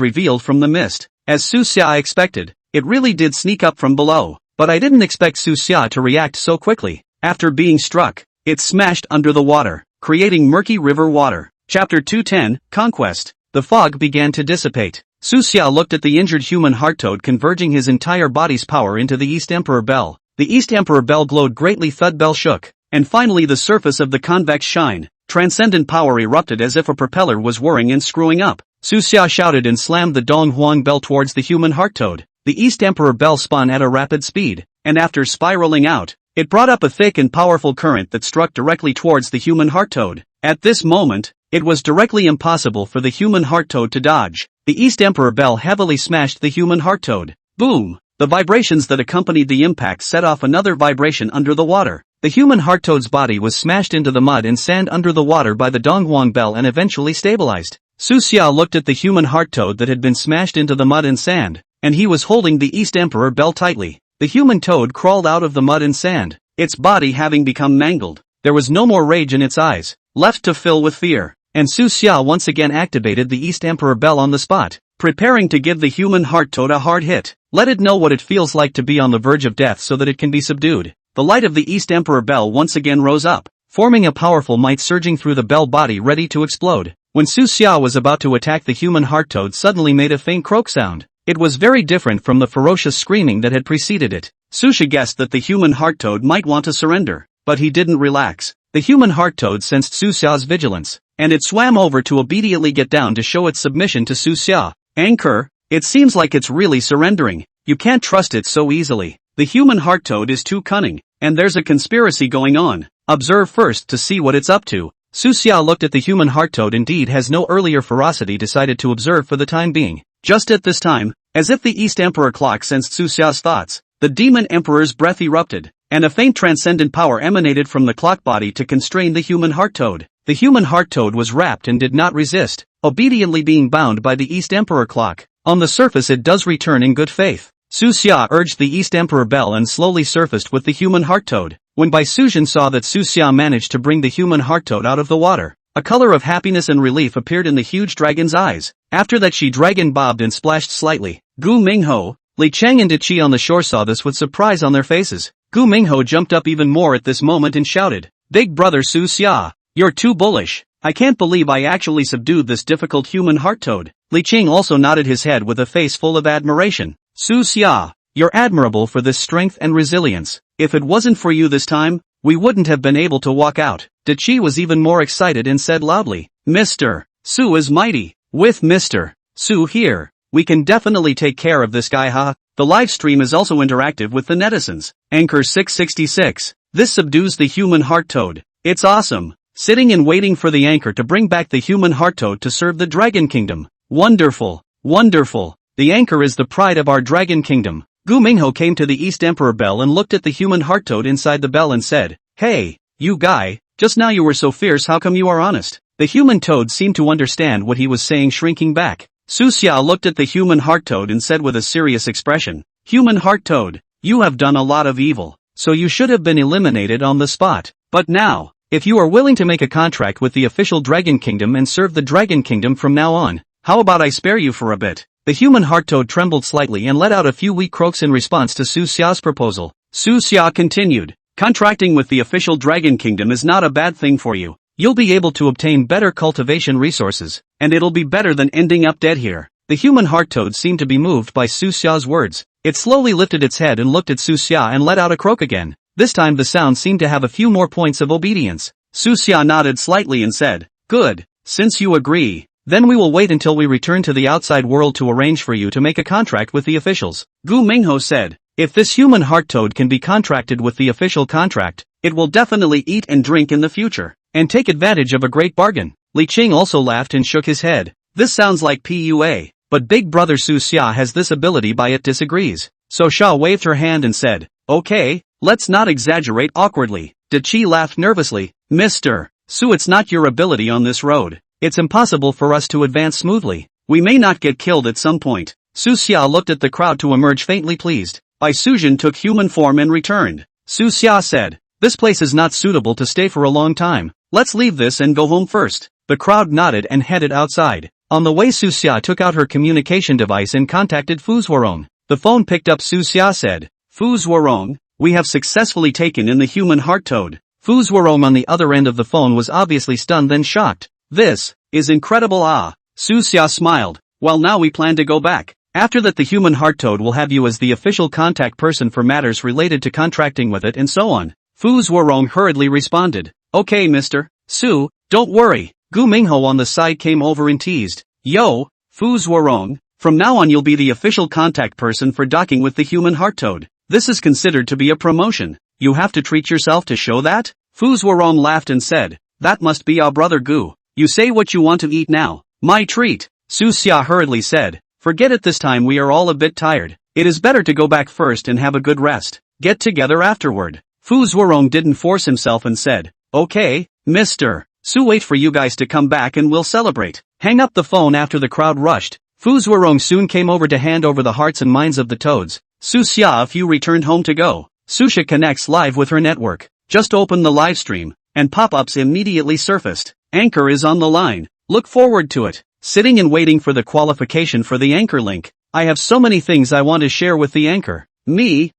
revealed from the mist. As Su Xia expected, it really did sneak up from below, but I didn't expect Su Xia to react so quickly. After being struck, it smashed under the water, creating murky river water. Chapter 210, Conquest. The fog began to dissipate. Su Xia looked at the injured human heart toad converging his entire body's power into the East Emperor Bell. The East Emperor Bell glowed greatly. Thud bell shook, and finally the surface of the convex shine, transcendent power erupted as if a propeller was whirring and screwing up. Su Xia shouted and slammed the Dong Huang bell towards the human heart toad. The East Emperor Bell spun at a rapid speed, and after spiraling out, it brought up a thick and powerful current that struck directly towards the human heart toad. At this moment, it was directly impossible for the human heart toad to dodge. The East Emperor Bell heavily smashed the human heart toad. Boom! The vibrations that accompanied the impact set off another vibration under the water. The human heart toad's body was smashed into the mud and sand under the water by the Donghuang bell and eventually stabilized. Su Xia looked at the human heart toad that had been smashed into the mud and sand, and he was holding the East Emperor Bell tightly. The human toad crawled out of the mud and sand, its body having become mangled. There was no more rage in its eyes, left to fill with fear, and Su Xia once again activated the East Emperor Bell on the spot, preparing to give the human heart toad a hard hit. Let it know what it feels like to be on the verge of death so that it can be subdued. The light of the East Emperor Bell once again rose up, forming a powerful might surging through the bell body ready to explode. When Su Xia was about to attack, the human heart toad suddenly made a faint croak sound. It was very different from the ferocious screaming that had preceded it. Su Xia guessed that the human heart toad might want to surrender, but he didn't relax. The human heart toad sensed Su Xia's vigilance, and it swam over to obediently get down to show its submission to Su Xia. Anchor, it seems like it's really surrendering. You can't trust it so easily. The human heart toad is too cunning, and there's a conspiracy going on. Observe first to see what it's up to. Su Xia looked at the human heart toad. Indeed has no earlier ferocity, decided to observe for the time being. Just at this time, As if the East Emperor clock sensed Su Xia's thoughts, the Demon Emperor's breath erupted, and a faint transcendent power emanated from the clock body to constrain the human heart toad. The human heart toad was wrapped and did not resist, obediently being bound by the East Emperor clock. On the surface it does return in good faith. Su Xia urged the East Emperor bell and slowly surfaced with the human heart toad. When Bai Sujin saw that Su Xia managed to bring the human heart toad out of the water, a color of happiness and relief appeared in the huge dragon's eyes. After that she-dragon bobbed and splashed slightly. Gu Mingho, Li Cheng and Deity on the shore saw this with surprise on their faces. Gu Mingho jumped up even more at this moment and shouted, "Big brother Su Xia, you're too bullish. I can't believe I actually subdued this difficult human heart toad." Li Cheng also nodded his head with a face full of admiration. "Su Xia, you're admirable for this strength and resilience. If it wasn't for you this time, we wouldn't have been able to walk out." Deity was even more excited and said loudly, "Mr. Su is mighty. With Mr. Su here, we can definitely take care of this guy, huh?" The live stream is also interactive with the netizens. Anchor 666. This subdues the human heart toad. It's awesome. Sitting and waiting for the anchor to bring back the human heart toad to serve the Dragon Kingdom. Wonderful. Wonderful. The anchor is the pride of our Dragon Kingdom. Gu Mingho came to the East Emperor bell and looked at the human heart toad inside the bell and said, "Hey, you guy, just now you were so fierce, how come you are honest?" The human toad seemed to understand what he was saying, shrinking back. Su Xia looked at the human heart toad and said with a serious expression, "Human heart toad, you have done a lot of evil, so you should have been eliminated on the spot. But now, if you are willing to make a contract with the official Dragon Kingdom and serve the Dragon Kingdom from now on, how about I spare you for a bit?" The human heart toad trembled slightly and let out a few weak croaks in response to Su Xia's proposal. Su Xia continued, "Contracting with the official Dragon Kingdom is not a bad thing for you. You'll be able to obtain better cultivation resources, and it'll be better than ending up dead here." The human heart toad seemed to be moved by Su Xia's words. It slowly lifted its head and looked at Su Xia and let out a croak again. This time the sound seemed to have a few more points of obedience. Su Xia nodded slightly and said, "Good, since you agree, then we will wait until we return to the outside world to arrange for you to make a contract with the officials." Gu Mingho said, "If this human heart toad can be contracted with the official contract, it will definitely eat and drink in the future, and take advantage of a great bargain." Li Cheng also laughed and shook his head. "This sounds like PUA, but big brother Su Xia has this ability by it disagrees." So Sha waved her hand and said, "Okay, let's not exaggerate awkwardly." Deity laughed nervously, "Mr. Su, it's not your ability on this road. It's impossible for us to advance smoothly. We may not get killed at some point." Su Xia looked at the crowd to emerge faintly pleased. Bai Sujin took human form and returned. Su Xia said, "This place is not suitable to stay for a long time. Let's leave this and go home first." The crowd nodded and headed outside. On the way Su Xia took out her communication device and contacted Fu Zhuorong. The phone picked up. Su Xia said, "Fu Zhuorong, we have successfully taken in the human heart toad." Fu Zhuorong on the other end of the phone was obviously stunned then shocked. "This is incredible, ah." Su Xia smiled. "Well, now we plan to go back. After that the human heart toad will have you as the official contact person for matters related to contracting with it and so on." Fu Zhuorong hurriedly responded, "Okay Mr. Su, don't worry." Gu Mingho on the side came over and teased, "Yo, Fu Zhuorong, from now on you'll be the official contact person for docking with the human heart toad. This is considered to be a promotion. You have to treat yourself to show that?" Fu Zhuorong laughed and said, "That must be our brother Gu. You say what you want to eat now." "My treat," Su Xia hurriedly said. "Forget it, this time we are all a bit tired. It is better to go back first and have a good rest. Get together afterward." Fu Zhuorong didn't force himself and said, "Okay, Mr. Su, wait for you guys to come back and we'll celebrate." Hang up the phone after the crowd rushed. Fu Zhuorong soon came over to hand over the hearts and minds of the toads. Su Xia, if you returned home to go. Susha connects live with her network. Just open the live stream, and pop-ups immediately surfaced. Anchor is on the line. Look forward to it. Sitting and waiting for the qualification for the anchor link. I have so many things I want to share with the anchor. Me.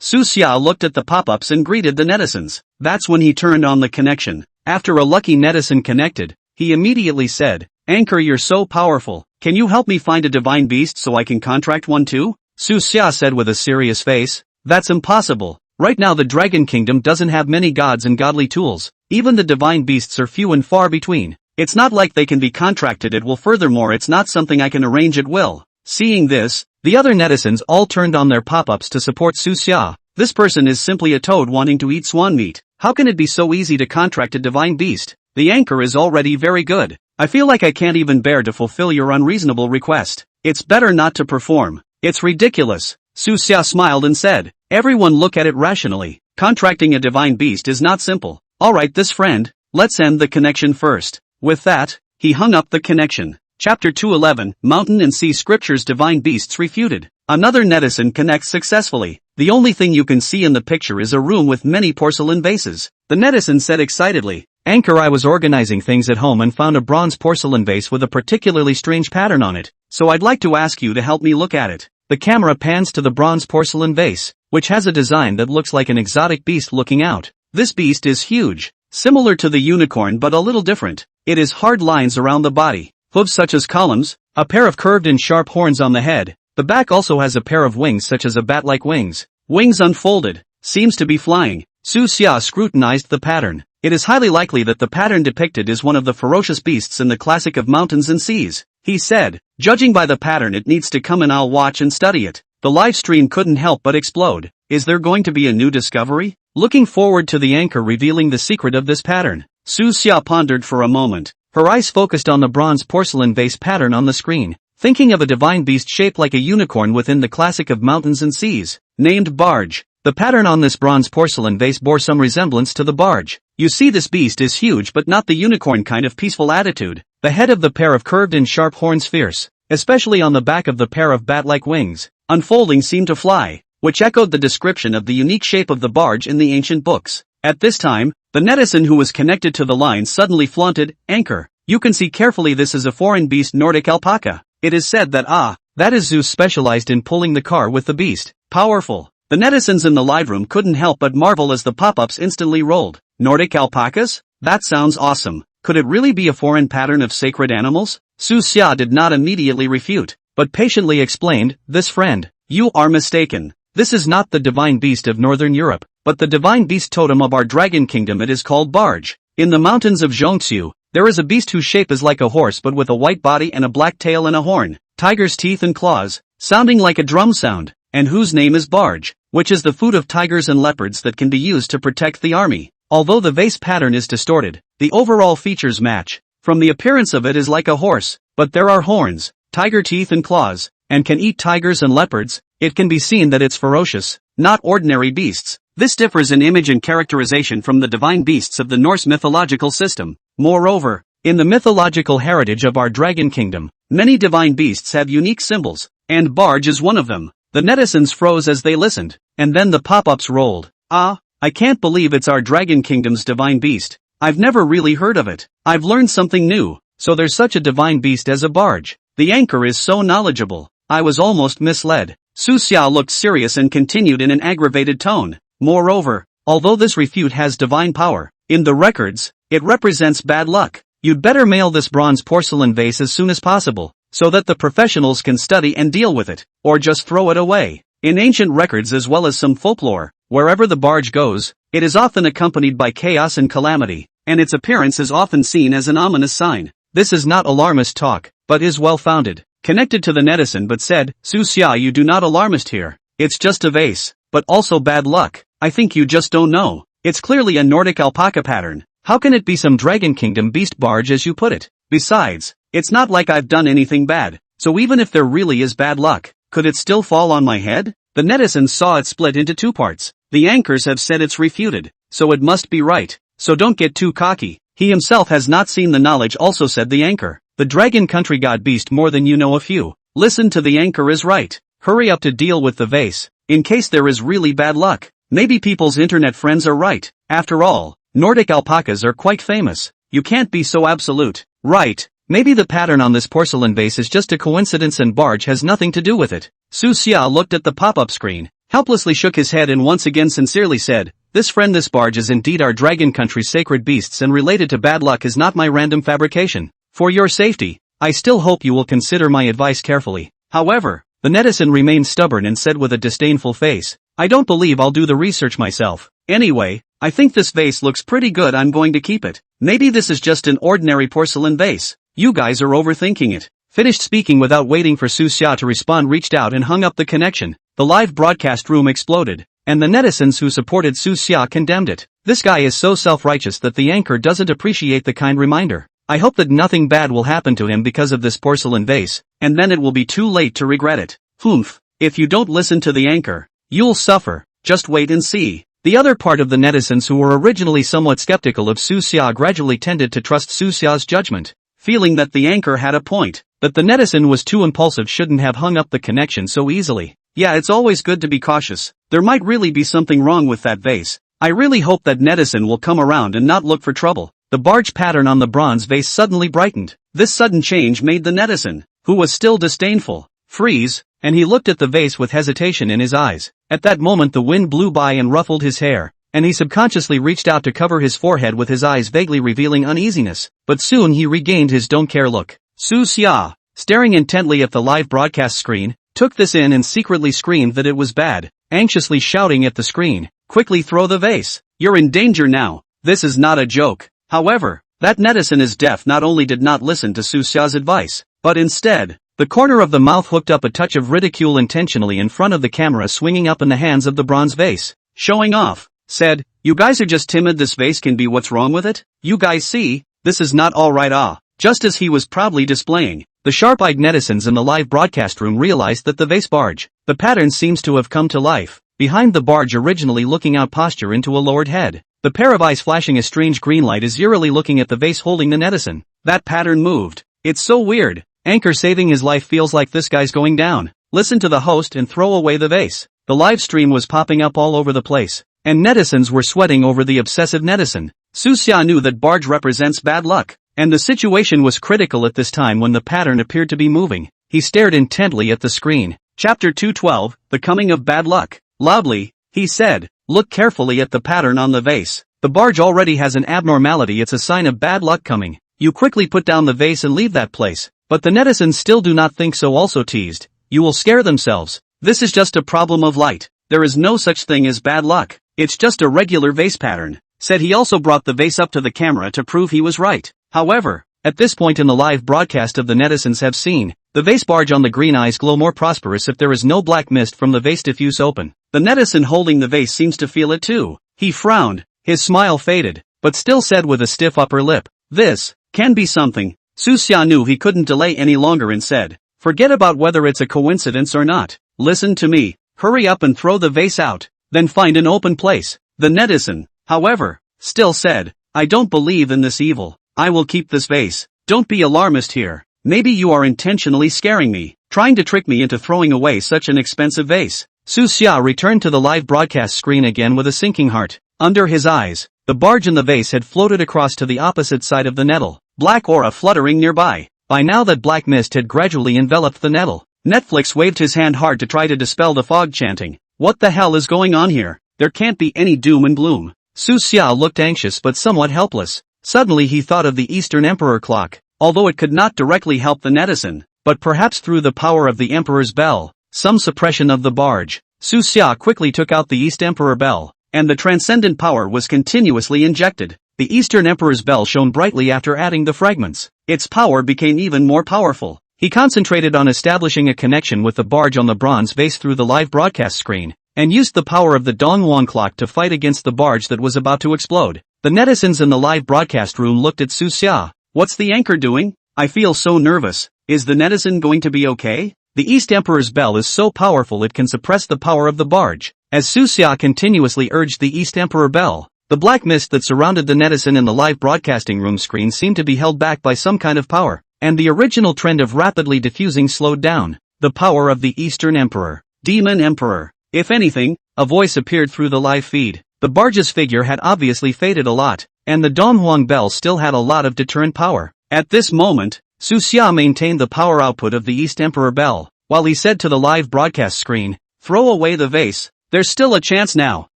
Su Xia looked at the pop-ups and greeted the netizens. That's when he turned on the connection. After a lucky netizen connected, he immediately said, "Anchor, you're so powerful. Can you help me find a divine beast so I can contract one too?" Su Xia said with a serious face, "That's impossible. Right now the Dragon Kingdom doesn't have many gods and godly tools. Even the divine beasts are few and far between. It's not like they can be contracted at will. Furthermore, it's not something I can arrange at will." Seeing this, the other netizens all turned on their pop-ups to support Su Xia. This person is simply a toad wanting to eat swan meat. How can it be so easy to contract a divine beast? The anchor is already very good. I feel like I can't even bear to fulfill your unreasonable request. It's better not to perform. It's ridiculous. Su Xia smiled and said, everyone look at it rationally. Contracting a divine beast is not simple. Alright this friend, let's end the connection first. With that, he hung up the connection. Chapter 211, Mountain and Sea Scriptures Divine Beasts Refuted. Another netizen connects successfully. The only thing you can see in the picture is a room with many porcelain vases. The netizen said excitedly, Anchor, I was organizing things at home and found a bronze porcelain vase with a particularly strange pattern on it, so I'd like to ask you to help me look at it. The camera pans to the bronze porcelain vase, which has a design that looks like an exotic beast looking out. This beast is huge, similar to the unicorn but a little different. It has hard lines around the body, hooves such as columns, a pair of curved and sharp horns on the head. The back also has a pair of wings such as a bat-like wings. Wings unfolded, seems to be flying. Su Xia scrutinized the pattern. It is highly likely that the pattern depicted is one of the ferocious beasts in the classic of mountains and seas. He said, judging by the pattern it needs to come and I'll watch and study it. The live stream couldn't help but explode. Is there going to be a new discovery? Looking forward to the anchor revealing the secret of this pattern. Su Xia pondered for a moment. Her eyes focused on the bronze porcelain vase pattern on the screen, thinking of a divine beast shaped like a unicorn within the classic of mountains and seas, named Barge. The pattern on this bronze porcelain vase bore some resemblance to the barge. You see, this beast is huge but not the unicorn kind of peaceful attitude. The head of the pair of curved and sharp horns fierce, especially on the back of the pair of bat-like wings, unfolding seem to fly, which echoed the description of the unique shape of the barge in the ancient books. At this time, the netizen who was connected to the line suddenly flaunted, Anchor, you can see carefully this is a foreign beast, Nordic alpaca. It is said that that is Zeus specialized in pulling the car with the beast. Powerful. The netizens in the live room couldn't help but marvel as the pop-ups instantly rolled. Nordic alpacas? That sounds awesome. Could it really be a foreign pattern of sacred animals? Su Xia did not immediately refute, but patiently explained, this friend, you are mistaken. This is not the divine beast of Northern Europe, but the divine beast totem of our dragon kingdom. It is called Barge. In the mountains of Zhongxiu, there is a beast whose shape is like a horse but with a white body and a black tail and a horn, tiger's teeth and claws, sounding like a drum sound, and whose name is Barge, which is the food of tigers and leopards that can be used to protect the army. Although the vase pattern is distorted, the overall features match. From the appearance of it is like a horse, but there are horns, tiger teeth and claws, and can eat tigers and leopards. It can be seen that it's ferocious, not ordinary beasts. This differs in image and characterization from the divine beasts of the Norse mythological system. Moreover, in the mythological heritage of our dragon kingdom, many divine beasts have unique symbols, and Barge is one of them. The netizens froze as they listened, and then the pop-ups rolled. I can't believe it's our dragon kingdom's divine beast. I've never really heard of it. I've learned something new. So there's such a divine beast as a barge. The anchor is so knowledgeable. I was almost misled. Su Xia looked serious and continued in an aggravated tone. Moreover, although this refute has divine power, in the records, it represents bad luck. You'd better mail this bronze porcelain vase as soon as possible, so that the professionals can study and deal with it, or just throw it away. In ancient records as well as some folklore, wherever the barge goes, it is often accompanied by chaos and calamity, and its appearance is often seen as an ominous sign. This is not alarmist talk, but is well-founded. Connected to the netizen but said, Su Xia, you do not alarmist here. It's just a vase, but also bad luck. I think you just don't know. It's clearly a Nordic alpaca pattern. How can it be some Dragon Kingdom beast barge as you put it? Besides, it's not like I've done anything bad, so even if there really is bad luck, could it still fall on my head? The netizens saw it split into two parts. The anchors have said it's refuted, so it must be right. So don't get too cocky. He himself has not seen the knowledge, also said the anchor. The dragon country god beast more than you know a few. Listen to the anchor is right. Hurry up to deal with the vase, in case there is really bad luck. Maybe people's internet friends are right. After all, Nordic alpacas are quite famous. You can't be so absolute. Right. Maybe the pattern on this porcelain vase is just a coincidence and barge has nothing to do with it. Su Xia looked at the pop-up screen, helplessly shook his head and once again sincerely said, this barge is indeed our dragon country's sacred beasts and related to bad luck is not my random fabrication. For your safety, I still hope you will consider my advice carefully. However, the netizen remained stubborn and said with a disdainful face, I don't believe I'll do the research myself. Anyway, I think this vase looks pretty good, I'm going to keep it. Maybe this is just an ordinary porcelain vase. You guys are overthinking it. Finished speaking without waiting for Su Xia to respond, reached out and hung up the connection. The live broadcast room exploded, and the netizens who supported Su Xia condemned it. This guy is so self-righteous that the anchor doesn't appreciate the kind reminder. I hope that nothing bad will happen to him because of this porcelain vase, and then it will be too late to regret it. Humph. If you don't listen to the anchor, you'll suffer. Just wait and see. The other part of the netizens who were originally somewhat skeptical of Su Xia gradually tended to trust Su Xia's judgment, feeling that the anchor had a point, that the netizen was too impulsive shouldn't have hung up the connection so easily. Yeah, it's always good to be cautious. There might really be something wrong with that vase. I really hope that netizen will come around and not look for trouble. The barge pattern on the bronze vase suddenly brightened. This sudden change made the netizen, who was still disdainful, freeze, and he looked at the vase with hesitation in his eyes. At that moment the wind blew by and ruffled his hair, and he subconsciously reached out to cover his forehead with his eyes vaguely revealing uneasiness, but soon he regained his don't care look. Su Xia, staring intently at the live broadcast screen, took this in and secretly screamed that it was bad, anxiously shouting at the screen, "Quickly throw the vase! You're in danger now! This is not a joke!" However, that netizen is deaf not only did not listen to Su Xia's advice, but instead, the corner of the mouth hooked up a touch of ridicule intentionally in front of the camera swinging up in the hands of the bronze vase, showing off, said, "You guys are just timid, this vase can be what's wrong with it? You guys see, this is not alright just as he was proudly displaying. The sharp-eyed netizens in the live broadcast room realized that the vase barge, the pattern seems to have come to life, behind the barge originally looking out posture into a lowered head. The pair of eyes flashing a strange green light is eerily looking at the vase holding the netizen. That pattern moved. It's so weird. Anchor saving his life feels like this guy's going down. Listen to the host and throw away the vase. The live stream was popping up all over the place, and netizens were sweating over the obsessive netizen. Su Xia knew that barge represents bad luck, and the situation was critical at this time when the pattern appeared to be moving. He stared intently at the screen. Chapter 212, The Coming of Bad Luck. Loudly, he said, "Look carefully at the pattern on the vase. The barge already has an abnormality, it's a sign of bad luck coming. You quickly put down the vase and leave that place." But the netizens still do not think so, also teased, "You will scare themselves. This is just a problem of light. There is no such thing as bad luck. It's just a regular vase pattern," said he. Also brought the vase up to the camera to prove he was right. However, at this point in the live broadcast of the netizens have seen, the vase barge on the green eyes glow more prosperous if there is no black mist from the vase diffuse open. The netizen holding the vase seems to feel it too. He frowned, his smile faded, but still said with a stiff upper lip, "This can be something." Su Xia knew he couldn't delay any longer and said, "Forget about whether it's a coincidence or not. Listen to me. Hurry up and throw the vase out. Then find an open place." The netizen, however, still said, "I don't believe in this evil. I will keep this vase. Don't be alarmist here. Maybe you are intentionally scaring me, trying to trick me into throwing away such an expensive vase." Su Xia returned to the live broadcast screen again with a sinking heart. Under his eyes, the barge and the vase had floated across to the opposite side of the nettle, black aura fluttering nearby. By now that black mist had gradually enveloped the nettle. Netflix waved his hand hard to try to dispel the fog, chanting, "What the hell is going on here? There can't be any doom and gloom." Su Xia looked anxious but somewhat helpless. Suddenly he thought of the Eastern Emperor clock. Although it could not directly help the netizen, but perhaps through the power of the Emperor's bell, some suppression of the barge. Su Xia quickly took out the East Emperor bell, and the transcendent power was continuously injected. The Eastern Emperor's bell shone brightly after adding the fragments. Its power became even more powerful. He concentrated on establishing a connection with the barge on the bronze vase through the live broadcast screen, and used the power of the Dongwon clock to fight against the barge that was about to explode. The netizens in the live broadcast room looked at Su Xia. "What's the anchor doing? I feel so nervous. Is the netizen going to be okay?" The East Emperor's bell is so powerful it can suppress the power of the barge. As Su Xia continuously urged the East Emperor bell, the black mist that surrounded the netizen in the live broadcasting room screen seemed to be held back by some kind of power, and the original trend of rapidly diffusing slowed down. The power of the Eastern Emperor. Demon Emperor. If anything, a voice appeared through the live feed. The barge's figure had obviously faded a lot, and the Donghuang bell still had a lot of deterrent power. At this moment, Su Xia maintained the power output of the East Emperor bell, while he said to the live broadcast screen, "Throw away the vase. There's still a chance now."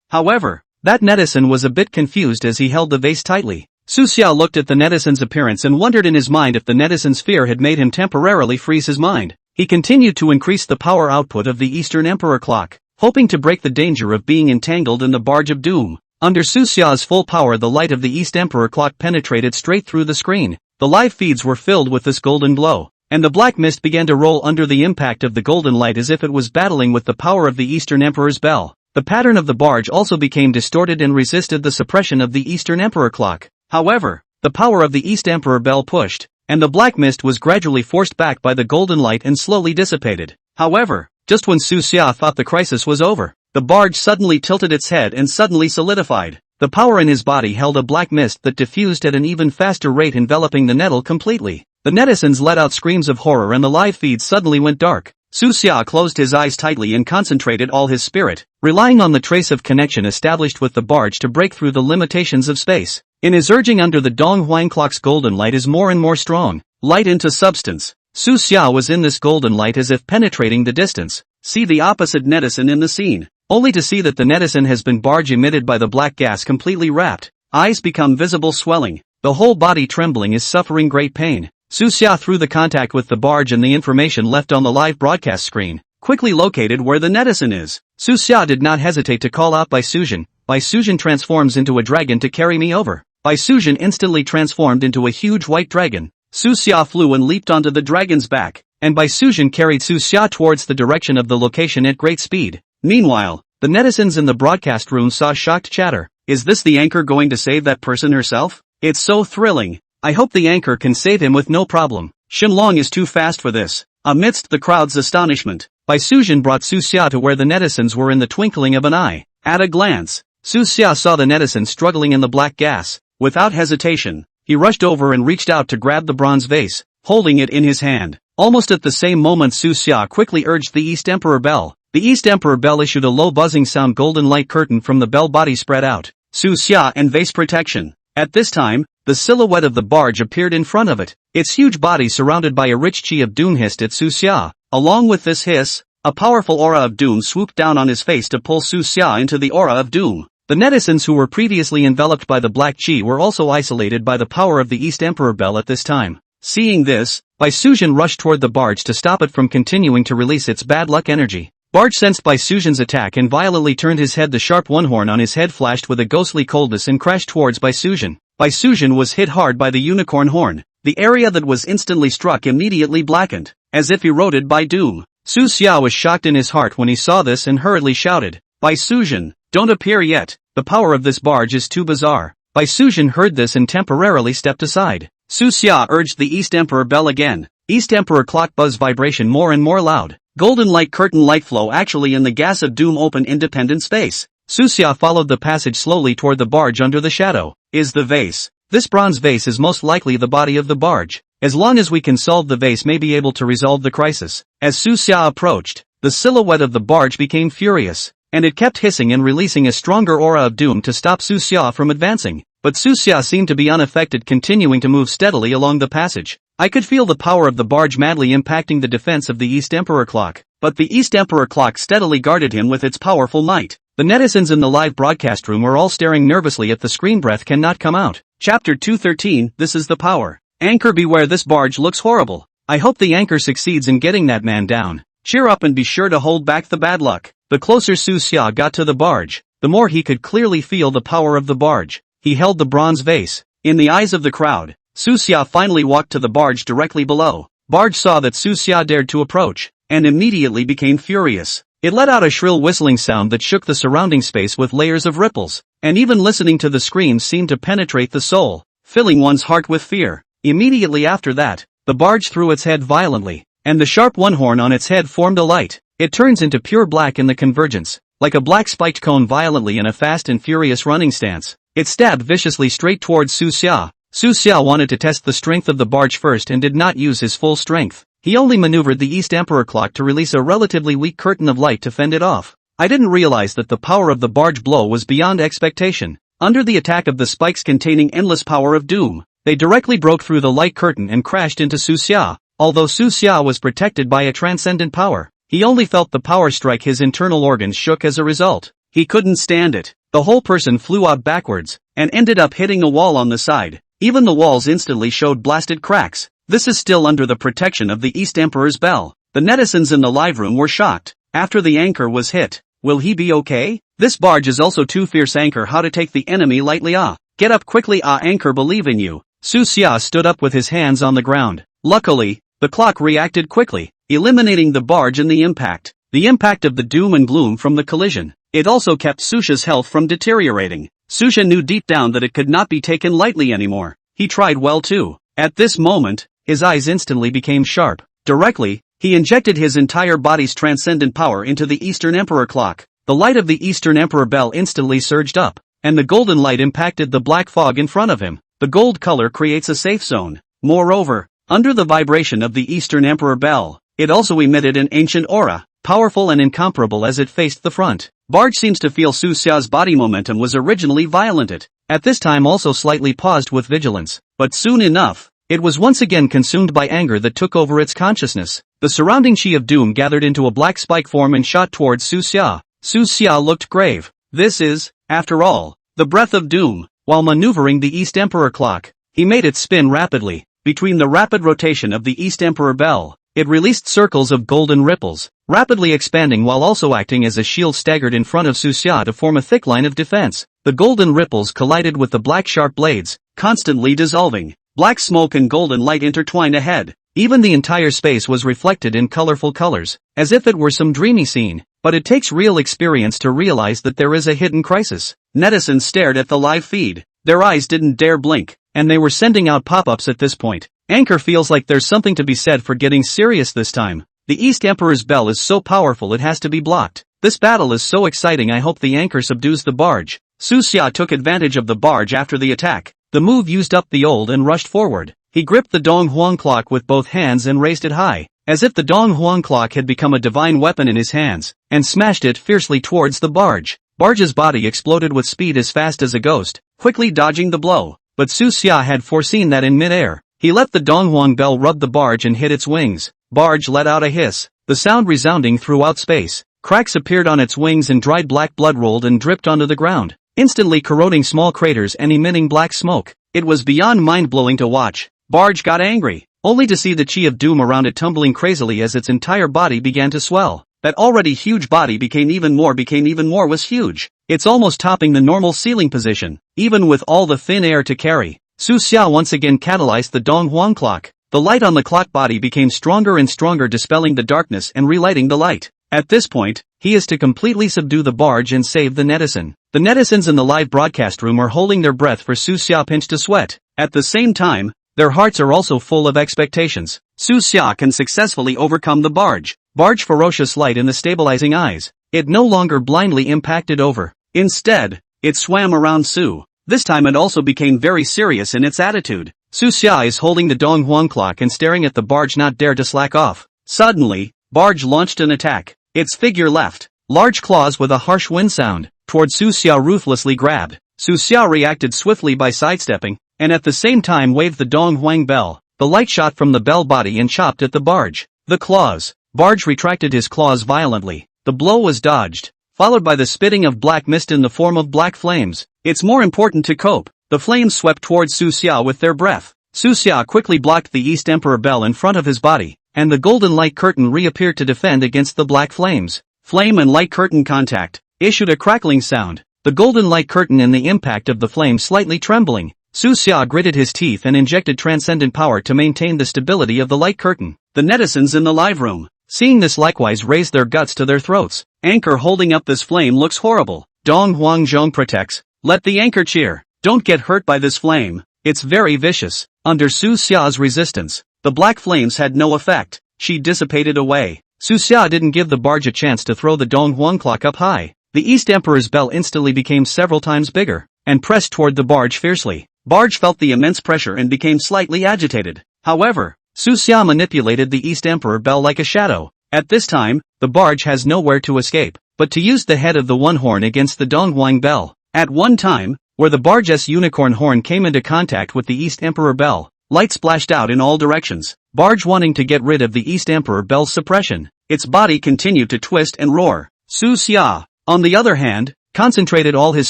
However, that netizen was a bit confused as he held the vase tightly. Su Xia looked at the netizen's appearance and wondered in his mind if the netizen's fear had made him temporarily freeze his mind. He continued to increase the power output of the Eastern Emperor clock, hoping to break the danger of being entangled in the barge of doom. Under Su Xia's full power, the light of the East Emperor clock penetrated straight through the screen. The live feeds were filled with this golden glow, and the black mist began to roll under the impact of the golden light as if it was battling with the power of the Eastern Emperor's bell. The pattern of the barge also became distorted and resisted the suppression of the Eastern Emperor clock. However, the power of the East Emperor Bell pushed, and the black mist was gradually forced back by the golden light and slowly dissipated. However, just when Su Xia thought the crisis was over, the barge suddenly tilted its head and suddenly solidified. The power in his body held a black mist that diffused at an even faster rate, enveloping the nettle completely. The netizens let out screams of horror and the live feed suddenly went dark. Su Xia closed his eyes tightly and concentrated all his spirit, relying on the trace of connection established with the barge to break through the limitations of space. In his urging under the Dong Huang clock's golden light is more and more strong, light into substance. Su Xia was in this golden light as if penetrating the distance. See the opposite netizen in the scene, only to see that the netizen has been barge emitted by the black gas completely wrapped. Eyes become visible swelling, the whole body trembling is suffering great pain. Su Xia through the contact with the barge and the information left on the live broadcast screen, quickly located where the netizen is. Su Xia did not hesitate to call out Bai Suzhen. Bai Suzhen transforms into a dragon to carry me over. Bai Suzhen instantly transformed into a huge white dragon. Su Xia flew and leaped onto the dragon's back, and Bai Suzhen carried Su Xia towards the direction of the location at great speed. Meanwhile, the netizens in the broadcast room saw shocked chatter. Is this the anchor going to save that person herself? It's so thrilling. I hope the anchor can save him with no problem. Shenlong is too fast for this. Amidst the crowd's astonishment, Bai Suzhen brought Su Xia to where the netizens were in the twinkling of an eye. At a glance, Su Xia saw the netizen struggling in the black gas. Without hesitation, he rushed over and reached out to grab the bronze vase, holding it in his hand. Almost at the same moment Su Xia quickly urged the East Emperor Bell. The East Emperor Bell issued a low buzzing sound. Golden light curtain from the bell body spread out. Su Xia and vase protection. At this time, the silhouette of the barge appeared in front of it, its huge body surrounded by a rich chi of doom hissed at Su Xia. Along with this hiss, a powerful aura of doom swooped down on his face to pull Su Xia into the aura of doom. The netizens who were previously enveloped by the black chi were also isolated by the power of the East Emperor Bell at this time. Seeing this, Bai Suzhen rushed toward the barge to stop it from continuing to release its bad luck energy. Barge sensed Bai Suzhen's attack and violently turned his head. The sharp one horn on his head flashed with a ghostly coldness and crashed towards Bai Suzhen. Bai Suzhen was hit hard by the unicorn horn. The area that was instantly struck immediately blackened, as if eroded by doom. Su Xia was shocked in his heart when he saw this and hurriedly shouted, Bai Suzhen, don't appear yet, the power of this barge is too bizarre. Bai Suzhen heard this and temporarily stepped aside. Su Xia urged the East Emperor Bell again. East Emperor clock buzz vibration more and more loud. Golden light curtain light flow actually in the gas of doom open independent space. Su Xia followed the passage slowly toward the barge under the shadow. Is the vase. This bronze vase is most likely the body of the barge. As long as we can solve the vase may be able to resolve the crisis. As Su Xia approached, the silhouette of the barge became furious, and it kept hissing and releasing a stronger aura of doom to stop Su Xia from advancing. But Su Xia seemed to be unaffected, continuing to move steadily along the passage. I could feel the power of the barge madly impacting the defense of the East Emperor clock, but the East Emperor clock steadily guarded him with its powerful might. The netizens in the live broadcast room were all staring nervously at the screen. Breath cannot come out. Chapter 213, This is the power. Anchor, beware, this barge looks horrible. I hope the anchor succeeds in getting that man down. Cheer up and be sure to hold back the bad luck. The closer Su Xia got to the barge, the more he could clearly feel the power of the barge. He held the bronze vase. In the eyes of the crowd, Su Xia finally walked to the barge directly below. Barge saw that Su Xia dared to approach, and immediately became furious. It let out a shrill whistling sound that shook the surrounding space with layers of ripples, and even listening to the screams seemed to penetrate the soul, filling one's heart with fear. Immediately after that, the barge threw its head violently, and the sharp one horn on its head formed a light. It turns into pure black in the convergence, like a black spiked cone violently in a fast and furious running stance. It stabbed viciously straight towards Su Xia. Su Xia wanted to test the strength of the barge first and did not use his full strength. He only maneuvered the East Emperor clock to release a relatively weak curtain of light to fend it off. I didn't realize that the power of the barge blow was beyond expectation. Under the attack of the spikes containing endless power of doom, they directly broke through the light curtain and crashed into Su Xia. Although Su Xia was protected by a transcendent power, he only felt the power strike. His internal organs shook as a result. He couldn't stand it. The whole person flew out backwards, and ended up hitting a wall on the side. Even the walls instantly showed blasted cracks. This is still under the protection of the East Emperor's bell. The netizens in the live room were shocked. After the anchor was hit, will he be okay? This barge is also too fierce. Anchor, how to take the enemy lightly. Get up quickly. Anchor, believe in you. Su Xia stood up with his hands on the ground. Luckily, the clock reacted quickly, eliminating the barge and the impact. The impact of the doom and gloom from the collision. It also kept Su Xia's health from deteriorating. Su Xia knew deep down that it could not be taken lightly anymore. he tried well too. At this moment, his eyes instantly became sharp. Directly, he injected his entire body's transcendent power into the Eastern Emperor clock. The light of the Eastern Emperor bell instantly surged up, and the golden light impacted the black fog in front of him. The gold color creates a safe zone. Moreover, under the vibration of the Eastern Emperor bell, it also emitted an ancient aura, powerful and incomparable as it faced the front. Barge seems to feel Su Xia's body momentum was originally violent. At this time also slightly paused with vigilance, but soon enough, it was once again consumed by anger that took over its consciousness. The surrounding chi of doom gathered into a black spike form and shot towards Su Xia. Su Xia looked grave. This is, after all, the breath of doom. While maneuvering the East Emperor clock, he made it spin rapidly. Between the rapid rotation of the East Emperor bell, it released circles of golden ripples, rapidly expanding while also acting as a shield staggered in front of Su Xia to form a thick line of defense. The golden ripples collided with the black sharp blades, constantly dissolving. Black smoke and golden light intertwined ahead. Even the entire space was reflected in colorful colors, as if it were some dreamy scene. But it takes real experience to realize that there is a hidden crisis. Netizens stared at the live feed. Their eyes didn't dare blink, and they were sending out pop-ups at this point. Anchor feels like there's something to be said for getting serious this time. The East Emperor's bell is so powerful it has to be blocked. This battle is so exciting, I hope the anchor subdues the barge. Su Xia took advantage of the barge after the attack. The move used up the old and rushed forward. He gripped the Dong Huang clock with both hands and raised it high, as if the Dong Huang clock had become a divine weapon in his hands, and smashed it fiercely towards the barge. Barge's body exploded with speed as fast as a ghost, quickly dodging the blow. But Su Xia had foreseen that in mid-air. He let the Dong Huang bell rub the barge and hit its wings. Barge let out a hiss, the sound resounding throughout space. Cracks appeared on its wings and dried black blood rolled and dripped onto the ground, instantly corroding small craters and emitting black smoke. It was beyond mind-blowing to watch. Barge got angry, only to see the chi of doom around it tumbling crazily as its entire body began to swell. That already huge body became even more was huge. It's almost topping the normal ceiling position, even with all the thin air to carry. Su Xia once again catalyzed the Dong Huang clock. The light on the clock body became stronger and stronger, dispelling the darkness and relighting the light. At this point, he is to completely subdue the barge and save the netizen. The netizens in the live broadcast room are holding their breath for Su Xia pinched to sweat. At the same time, their hearts are also full of expectations. Su Xia can successfully overcome the barge. Barge ferocious light in the stabilizing eyes. It no longer blindly impacted over. Instead, it swam around Su. This time it also became very serious in its attitude. Su Xia is holding the Dong Huang clock and staring at the barge, not dare to slack off. Suddenly, barge launched an attack. Its figure left. Large claws with a harsh wind sound, towards Su Xia ruthlessly grabbed. Su Xia reacted swiftly by sidestepping, and at the same time waved the Dong Huang bell. The light shot from the bell body and chopped at the barge. The claws. Barge retracted his claws violently. The blow was dodged, followed by the spitting of black mist in the form of black flames. It's more important to cope. The flames swept towards Su Xia with their breath. Su Xia quickly blocked the East Emperor bell in front of his body, and the golden light curtain reappeared to defend against the black flames. Flame and light curtain contact issued a crackling sound. The golden light curtain and the impact of the flame slightly trembling. Su Xia gritted his teeth and injected transcendent power to maintain the stability of the light curtain. The netizens in the live room, seeing this, likewise raised their guts to their throats. Anchor holding up this flame looks horrible. Dong Huang Zhong protects. Let the anchor cheer. Don't get hurt by this flame. It's very vicious. Under Su Xia's resistance, the black flames had no effect. She dissipated away. Su Xia didn't give the barge a chance to throw the Dong Huang clock up high. The East Emperor's bell instantly became several times bigger, and pressed toward the barge fiercely. Barge felt the immense pressure and became slightly agitated. However, Su Xia manipulated the East Emperor bell like a shadow. At this time, the barge has nowhere to escape, but to use the head of the one horn against the Dong Huang bell. At one time, where the barge's unicorn horn came into contact with the East Emperor bell, light splashed out in all directions. Barge wanting to get rid of the East Emperor bell's suppression. Its body continued to twist and roar. Su Xia, on the other hand, concentrated all his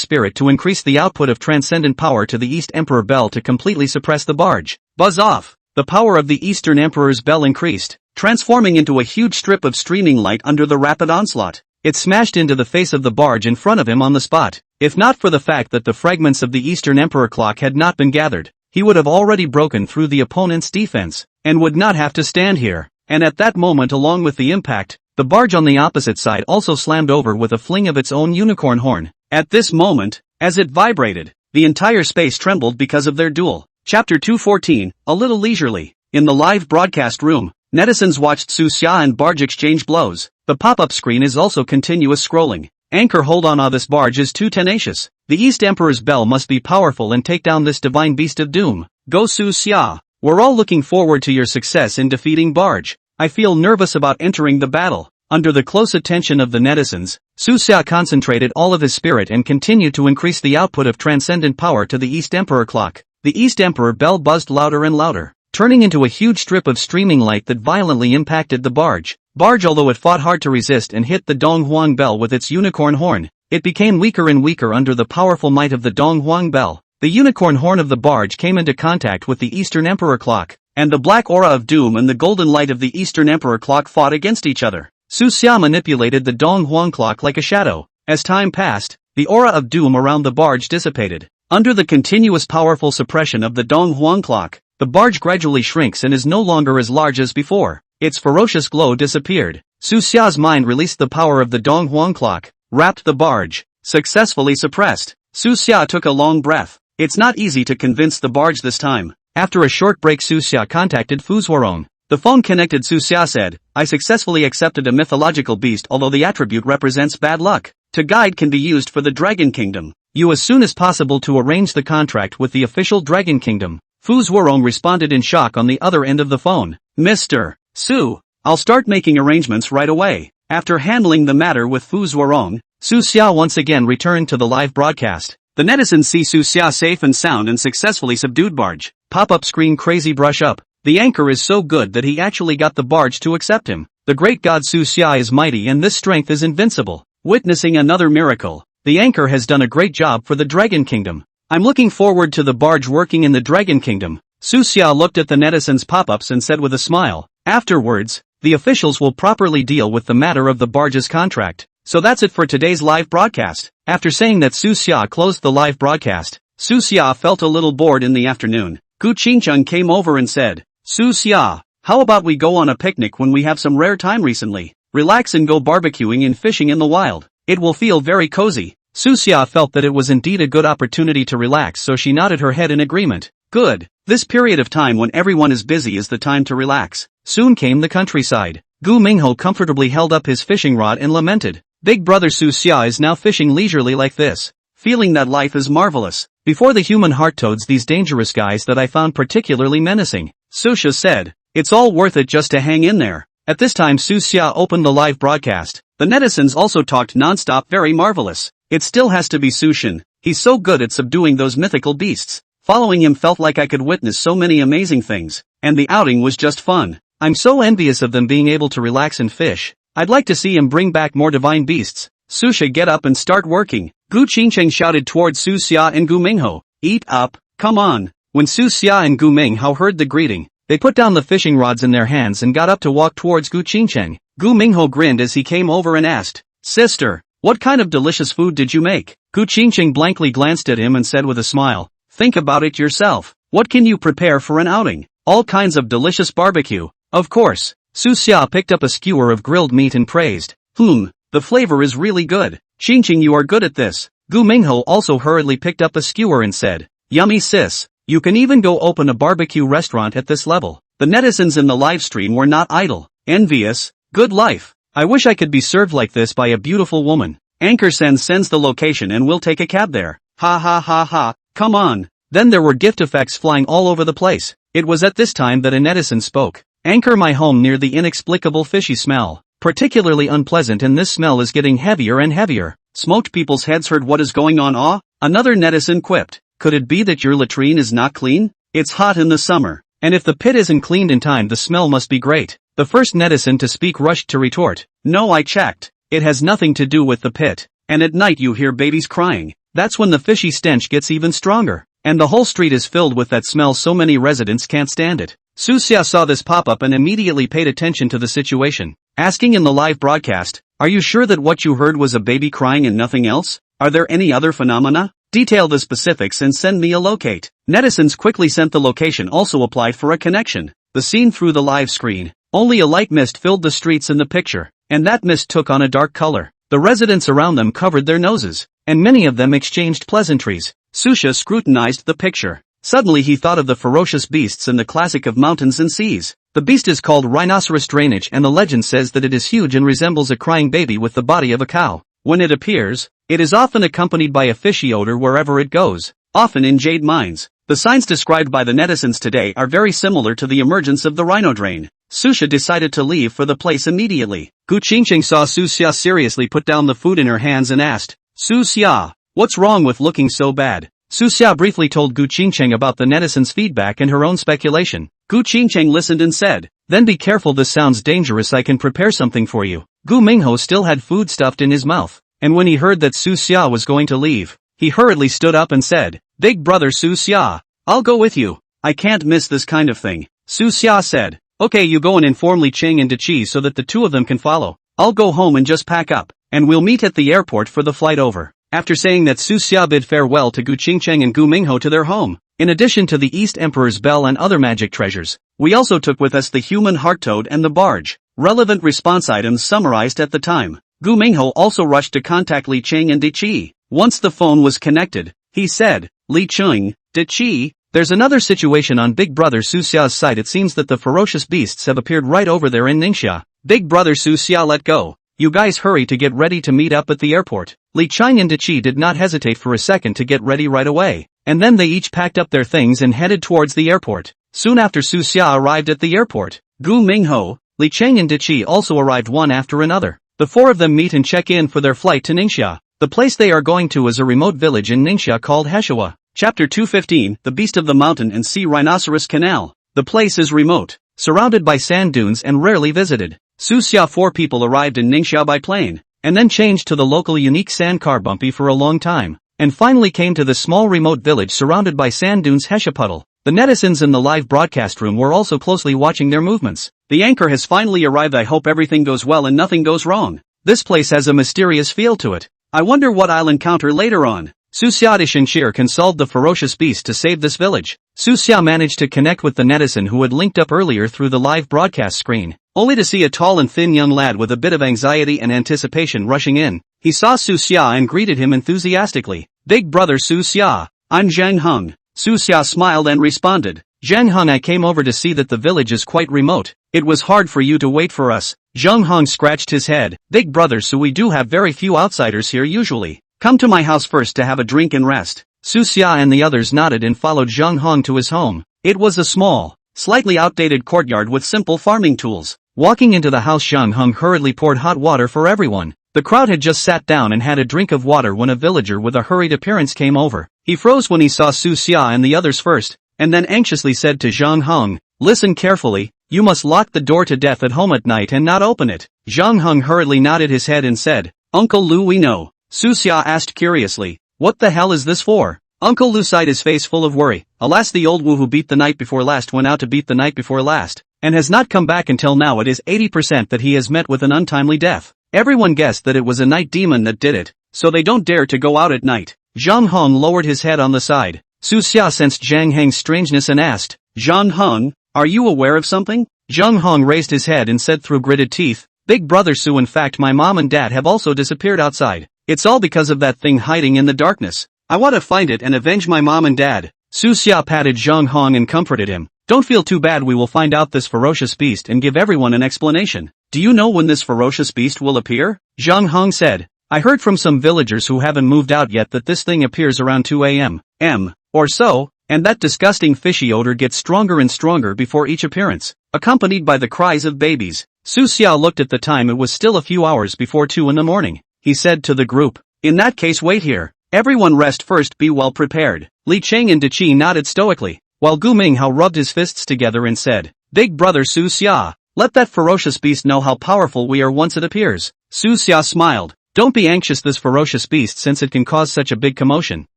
spirit to increase the output of transcendent power to the East Emperor bell to completely suppress the barge. Buzz off! The power of the Eastern Emperor's bell increased, transforming into a huge strip of streaming light under the rapid onslaught. It smashed into the face of the barge in front of him on the spot. If not for the fact that the fragments of the Eastern Emperor clock had not been gathered, he would have already broken through the opponent's defense, and would not have to stand here. And at that moment, along with the impact, the barge on the opposite side also slammed over with a fling of its own unicorn horn. At this moment, as it vibrated, the entire space trembled because of their duel. Chapter 214, a little leisurely. In the live broadcast room, netizens watched Suxia and Barge exchange blows. The pop-up screen is also continuous scrolling. Anchor, hold on, this barge is too tenacious. The East Emperor's bell must be powerful and take down this divine beast of doom. Go Suxia. We're all looking forward to your success in defeating Barge. I feel nervous about entering the battle. Under the close attention of the netizens, Suxia concentrated all of his spirit and continued to increase the output of transcendent power to the East Emperor clock. The East Emperor bell buzzed louder and louder, turning into a huge strip of streaming light that violently impacted the barge. Although it fought hard to resist and hit the Donghuang bell with its unicorn horn, it became weaker and weaker under the powerful might of the Donghuang bell. The unicorn horn of the barge came into contact with the Eastern Emperor clock, and the black aura of doom and the golden light of the Eastern Emperor clock fought against each other. Suxia manipulated the Donghuang clock like a shadow. As time passed, the aura of doom around the barge dissipated. Under the continuous powerful suppression of the Donghuang clock, the barge gradually shrinks and is no longer as large as before. Its ferocious glow disappeared. Suxia's mind released the power of the Donghuang clock, wrapped the barge, successfully suppressed. Suxia took a long breath. It's not easy to convince the barge this time. After a short break, Suxia contacted Fuzhuarong. The phone connected. Suxia said, I successfully accepted a mythological beast, although the attribute represents bad luck. To guide can be used for the Dragon Kingdom. You as soon as possible to arrange the contract with the official Dragon Kingdom. Fuzhuarong responded in shock on the other end of the phone. Mr. Su, I'll start making arrangements right away. After handling the matter with Fuzhuarong, Suxia once again returned to the live broadcast. The netizens see Suxia safe and sound and successfully subdued barge. Pop-up screen, crazy brush up. The anchor is so good that he actually got the barge to accept him. The great god Suxia is mighty and this strength is invincible. Witnessing another miracle, the anchor has done a great job for the Dragon Kingdom. I'm looking forward to the barge working in the Dragon Kingdom. Suxia looked at the netizens' pop-ups and said with a smile, afterwards, the officials will properly deal with the matter of the barge's contract. So that's it for today's live broadcast. After saying that, Suxia closed the live broadcast. Suxia felt a little bored in the afternoon. Gu Qingcheng came over and said, Suxia, how about we go on a picnic when we have some rare time recently? Relax and go barbecuing and fishing in the wild. It will feel very cozy. Suxia felt that it was indeed a good opportunity to relax, so she nodded her head in agreement. Good. This period of time when everyone is busy is the time to relax. Soon came the countryside. Gu Mingho comfortably held up his fishing rod and lamented. Big brother Suxia is now fishing leisurely like this, feeling that life is marvelous. Before the human heart toads, these dangerous guys that I found particularly menacing. Suxia said, it's all worth it just to hang in there. At this time Suxia opened the live broadcast. The netizens also talked non-stop. Very marvelous. It still has to be Sushin. He's so good at subduing those mythical beasts. Following him felt like I could witness so many amazing things. And the outing was just fun. I'm so envious of them being able to relax and fish. I'd like to see him bring back more divine beasts. Suxia, get up and start working. Gu Qingcheng shouted towards Suxia and Gu Mingho. Eat up, come on. When Suxia and Gu Mingho heard the greeting, they put down the fishing rods in their hands and got up to walk towards Gu Qingcheng. Gu Mingho grinned as he came over and asked, Sister, what kind of delicious food did you make? Gu Qingcheng blankly glanced at him and said with a smile, think about it yourself. What can you prepare for an outing? All kinds of delicious barbecue. Of course. Suxia picked up a skewer of grilled meat and praised, the flavor is really good. Qingcheng, you are good at this. Gu Mingho also hurriedly picked up a skewer and said, yummy sis. You can even go open a barbecue restaurant at this level. The netizens in the live stream were not idle. Envious. Good life. I wish I could be served like this by a beautiful woman. Anchor sends the location and we'll take a cab there. Ha ha ha ha. Come on. Then there were gift effects flying all over the place. It was at this time that a netizen spoke. Anchor, my home near the inexplicable fishy smell. Particularly unpleasant, and this smell is getting heavier and heavier. Smoked people's heads heard what is going on. Another netizen quipped. Could it be that your latrine is not clean? It's hot in the summer. And if the pit isn't cleaned in time, the smell must be great. The first netizen to speak rushed to retort. No, I checked. It has nothing to do with the pit. And at night you hear babies crying. That's when the fishy stench gets even stronger. And the whole street is filled with that smell, so many residents can't stand it. Suxia saw this pop up and immediately paid attention to the situation, asking in the live broadcast, are you sure that what you heard was a baby crying and nothing else? Are there any other phenomena? Detail the specifics and send me a locate. Netizens quickly sent the location, also applied for a connection. The scene through the live screen. Only a light mist filled the streets in the picture, and that mist took on a dark color. The residents around them covered their noses, and many of them exchanged pleasantries. Suxia scrutinized the picture. Suddenly he thought of the ferocious beasts in the classic of mountains and seas. The beast is called rhinoceros drainage, and the legend says that it is huge and resembles a crying baby with the body of a cow. When it appears, it is often accompanied by a fishy odor wherever it goes, often in jade mines. The signs described by the netizens today are very similar to the emergence of the rhino drain. Susha decided to leave for the place immediately. Gu Qingqing saw Susha seriously put down the food in her hands and asked, "Susha, what's wrong with looking so bad?" Susha briefly told Gu Qingqing about the netizens' feedback and her own speculation. Gu Qingqing listened and said, "Then be careful, this sounds dangerous, I can prepare something for you." Gu Mingho still had food stuffed in his mouth, and when he heard that Susha was going to leave, he hurriedly stood up and said, "Big brother Susha, I'll go with you. I can't miss this kind of thing." Susha said, "Okay, you go and inform Li Cheng and Deity so that the two of them can follow. I'll go home and just pack up, and we'll meet at the airport for the flight over." After saying that, Susha bid farewell to Gu Qingqing and Gu Mingho to their home. In addition to the East Emperor's bell and other magic treasures, we also took with us the human heart toad and the barge. Relevant response items summarized at the time. Gu Mingho also rushed to contact Li Cheng and Deity. Once the phone was connected, he said, "Li Cheng, Deity, there's another situation on Big Brother Susha's side. It seems that the ferocious beasts have appeared right over there in Ningxia." Big Brother Susha let go. "You guys hurry to get ready to meet up at the airport." Li Cheng and Deity did not hesitate for a second to get ready right away, and then they each packed up their things and headed towards the airport. Soon after Susha arrived at the airport, Gu Mingho, Li Cheng and Deity also arrived one after another. The four of them meet and check in for their flight to Ningxia. The place they are going to is a remote village in Ningxia called Heshiwa. Chapter 215, The Beast of the Mountain and Sea Rhinoceros Canal. The place is remote, surrounded by sand dunes and rarely visited. Susha 4 people arrived in Ningxia by plane, and then changed to the local unique sand car Bumpy for a long time, and finally came to the small remote village surrounded by sand dunes Heshipuddle. The netizens in the live broadcast room were also closely watching their movements. "The anchor has finally arrived. I hope everything goes well and nothing goes wrong. This place has a mysterious feel to it. I wonder what I'll encounter later on." Susha Shinshir consoled the ferocious beast to save this village. Susha managed to connect with the netizen who had linked up earlier through the live broadcast screen, only to see a tall and thin young lad with a bit of anxiety and anticipation rushing in. He saw Susha and greeted him enthusiastically. "Big brother Susha, I'm Zhang Heng." Susha smiled and responded, "Zhang Heng, I came over to see that the village is quite remote. It was hard for you to wait for us." Zhang Heng scratched his head. "Big brother, so we do have very few outsiders here usually. Come to my house first to have a drink and rest." Susha and the others nodded and followed Zhang Heng to his home. It was a small, slightly outdated courtyard with simple farming tools. Walking into the house, Zhang Heng hurriedly poured hot water for everyone. The crowd had just sat down and had a drink of water when a villager with a hurried appearance came over. He froze when he saw Susha and the others first, and then anxiously said to Zhang Heng, "Listen carefully, you must lock the door to death at home at night and not open it." Zhang Heng hurriedly nodded his head and said, "Uncle Lu, we know." Susha asked curiously, "What the hell is this for?" Uncle Lu sighed, his face full of worry. "Alas, the old Wu who beat the night before last went out to beat the night before last, and has not come back until now. It is 80% that he has met with an untimely death. Everyone guessed that it was a night demon that did it, so they don't dare to go out at night." Zhang Heng lowered his head on the side. Susha sensed Zhang Heng's strangeness and asked, "Zhang Heng, are you aware of something?" Zhang Heng raised his head and said through gritted teeth, "Big brother Su, in fact my mom and dad have also disappeared outside. It's all because of that thing hiding in the darkness. I want to find it and avenge my mom and dad." Susha patted Zhang Heng and comforted him. "Don't feel too bad, we will find out this ferocious beast and give everyone an explanation." "Do you know when this ferocious beast will appear?" Zhang Heng said. "I heard from some villagers who haven't moved out yet that this thing appears around 2 a.m. or so, and that disgusting fishy odor gets stronger and stronger before each appearance, accompanied by the cries of babies." Susha looked at the time. It was still a few hours before 2 in the morning. He said to the group, "In that case, wait here. Everyone rest first, be well prepared." Li Cheng and Deity nodded stoically, while Gu Minghao rubbed his fists together and said, "Big brother Susha, let that ferocious beast know how powerful we are once it appears." Susha smiled. "Don't be anxious, this ferocious beast, since it can cause such a big commotion.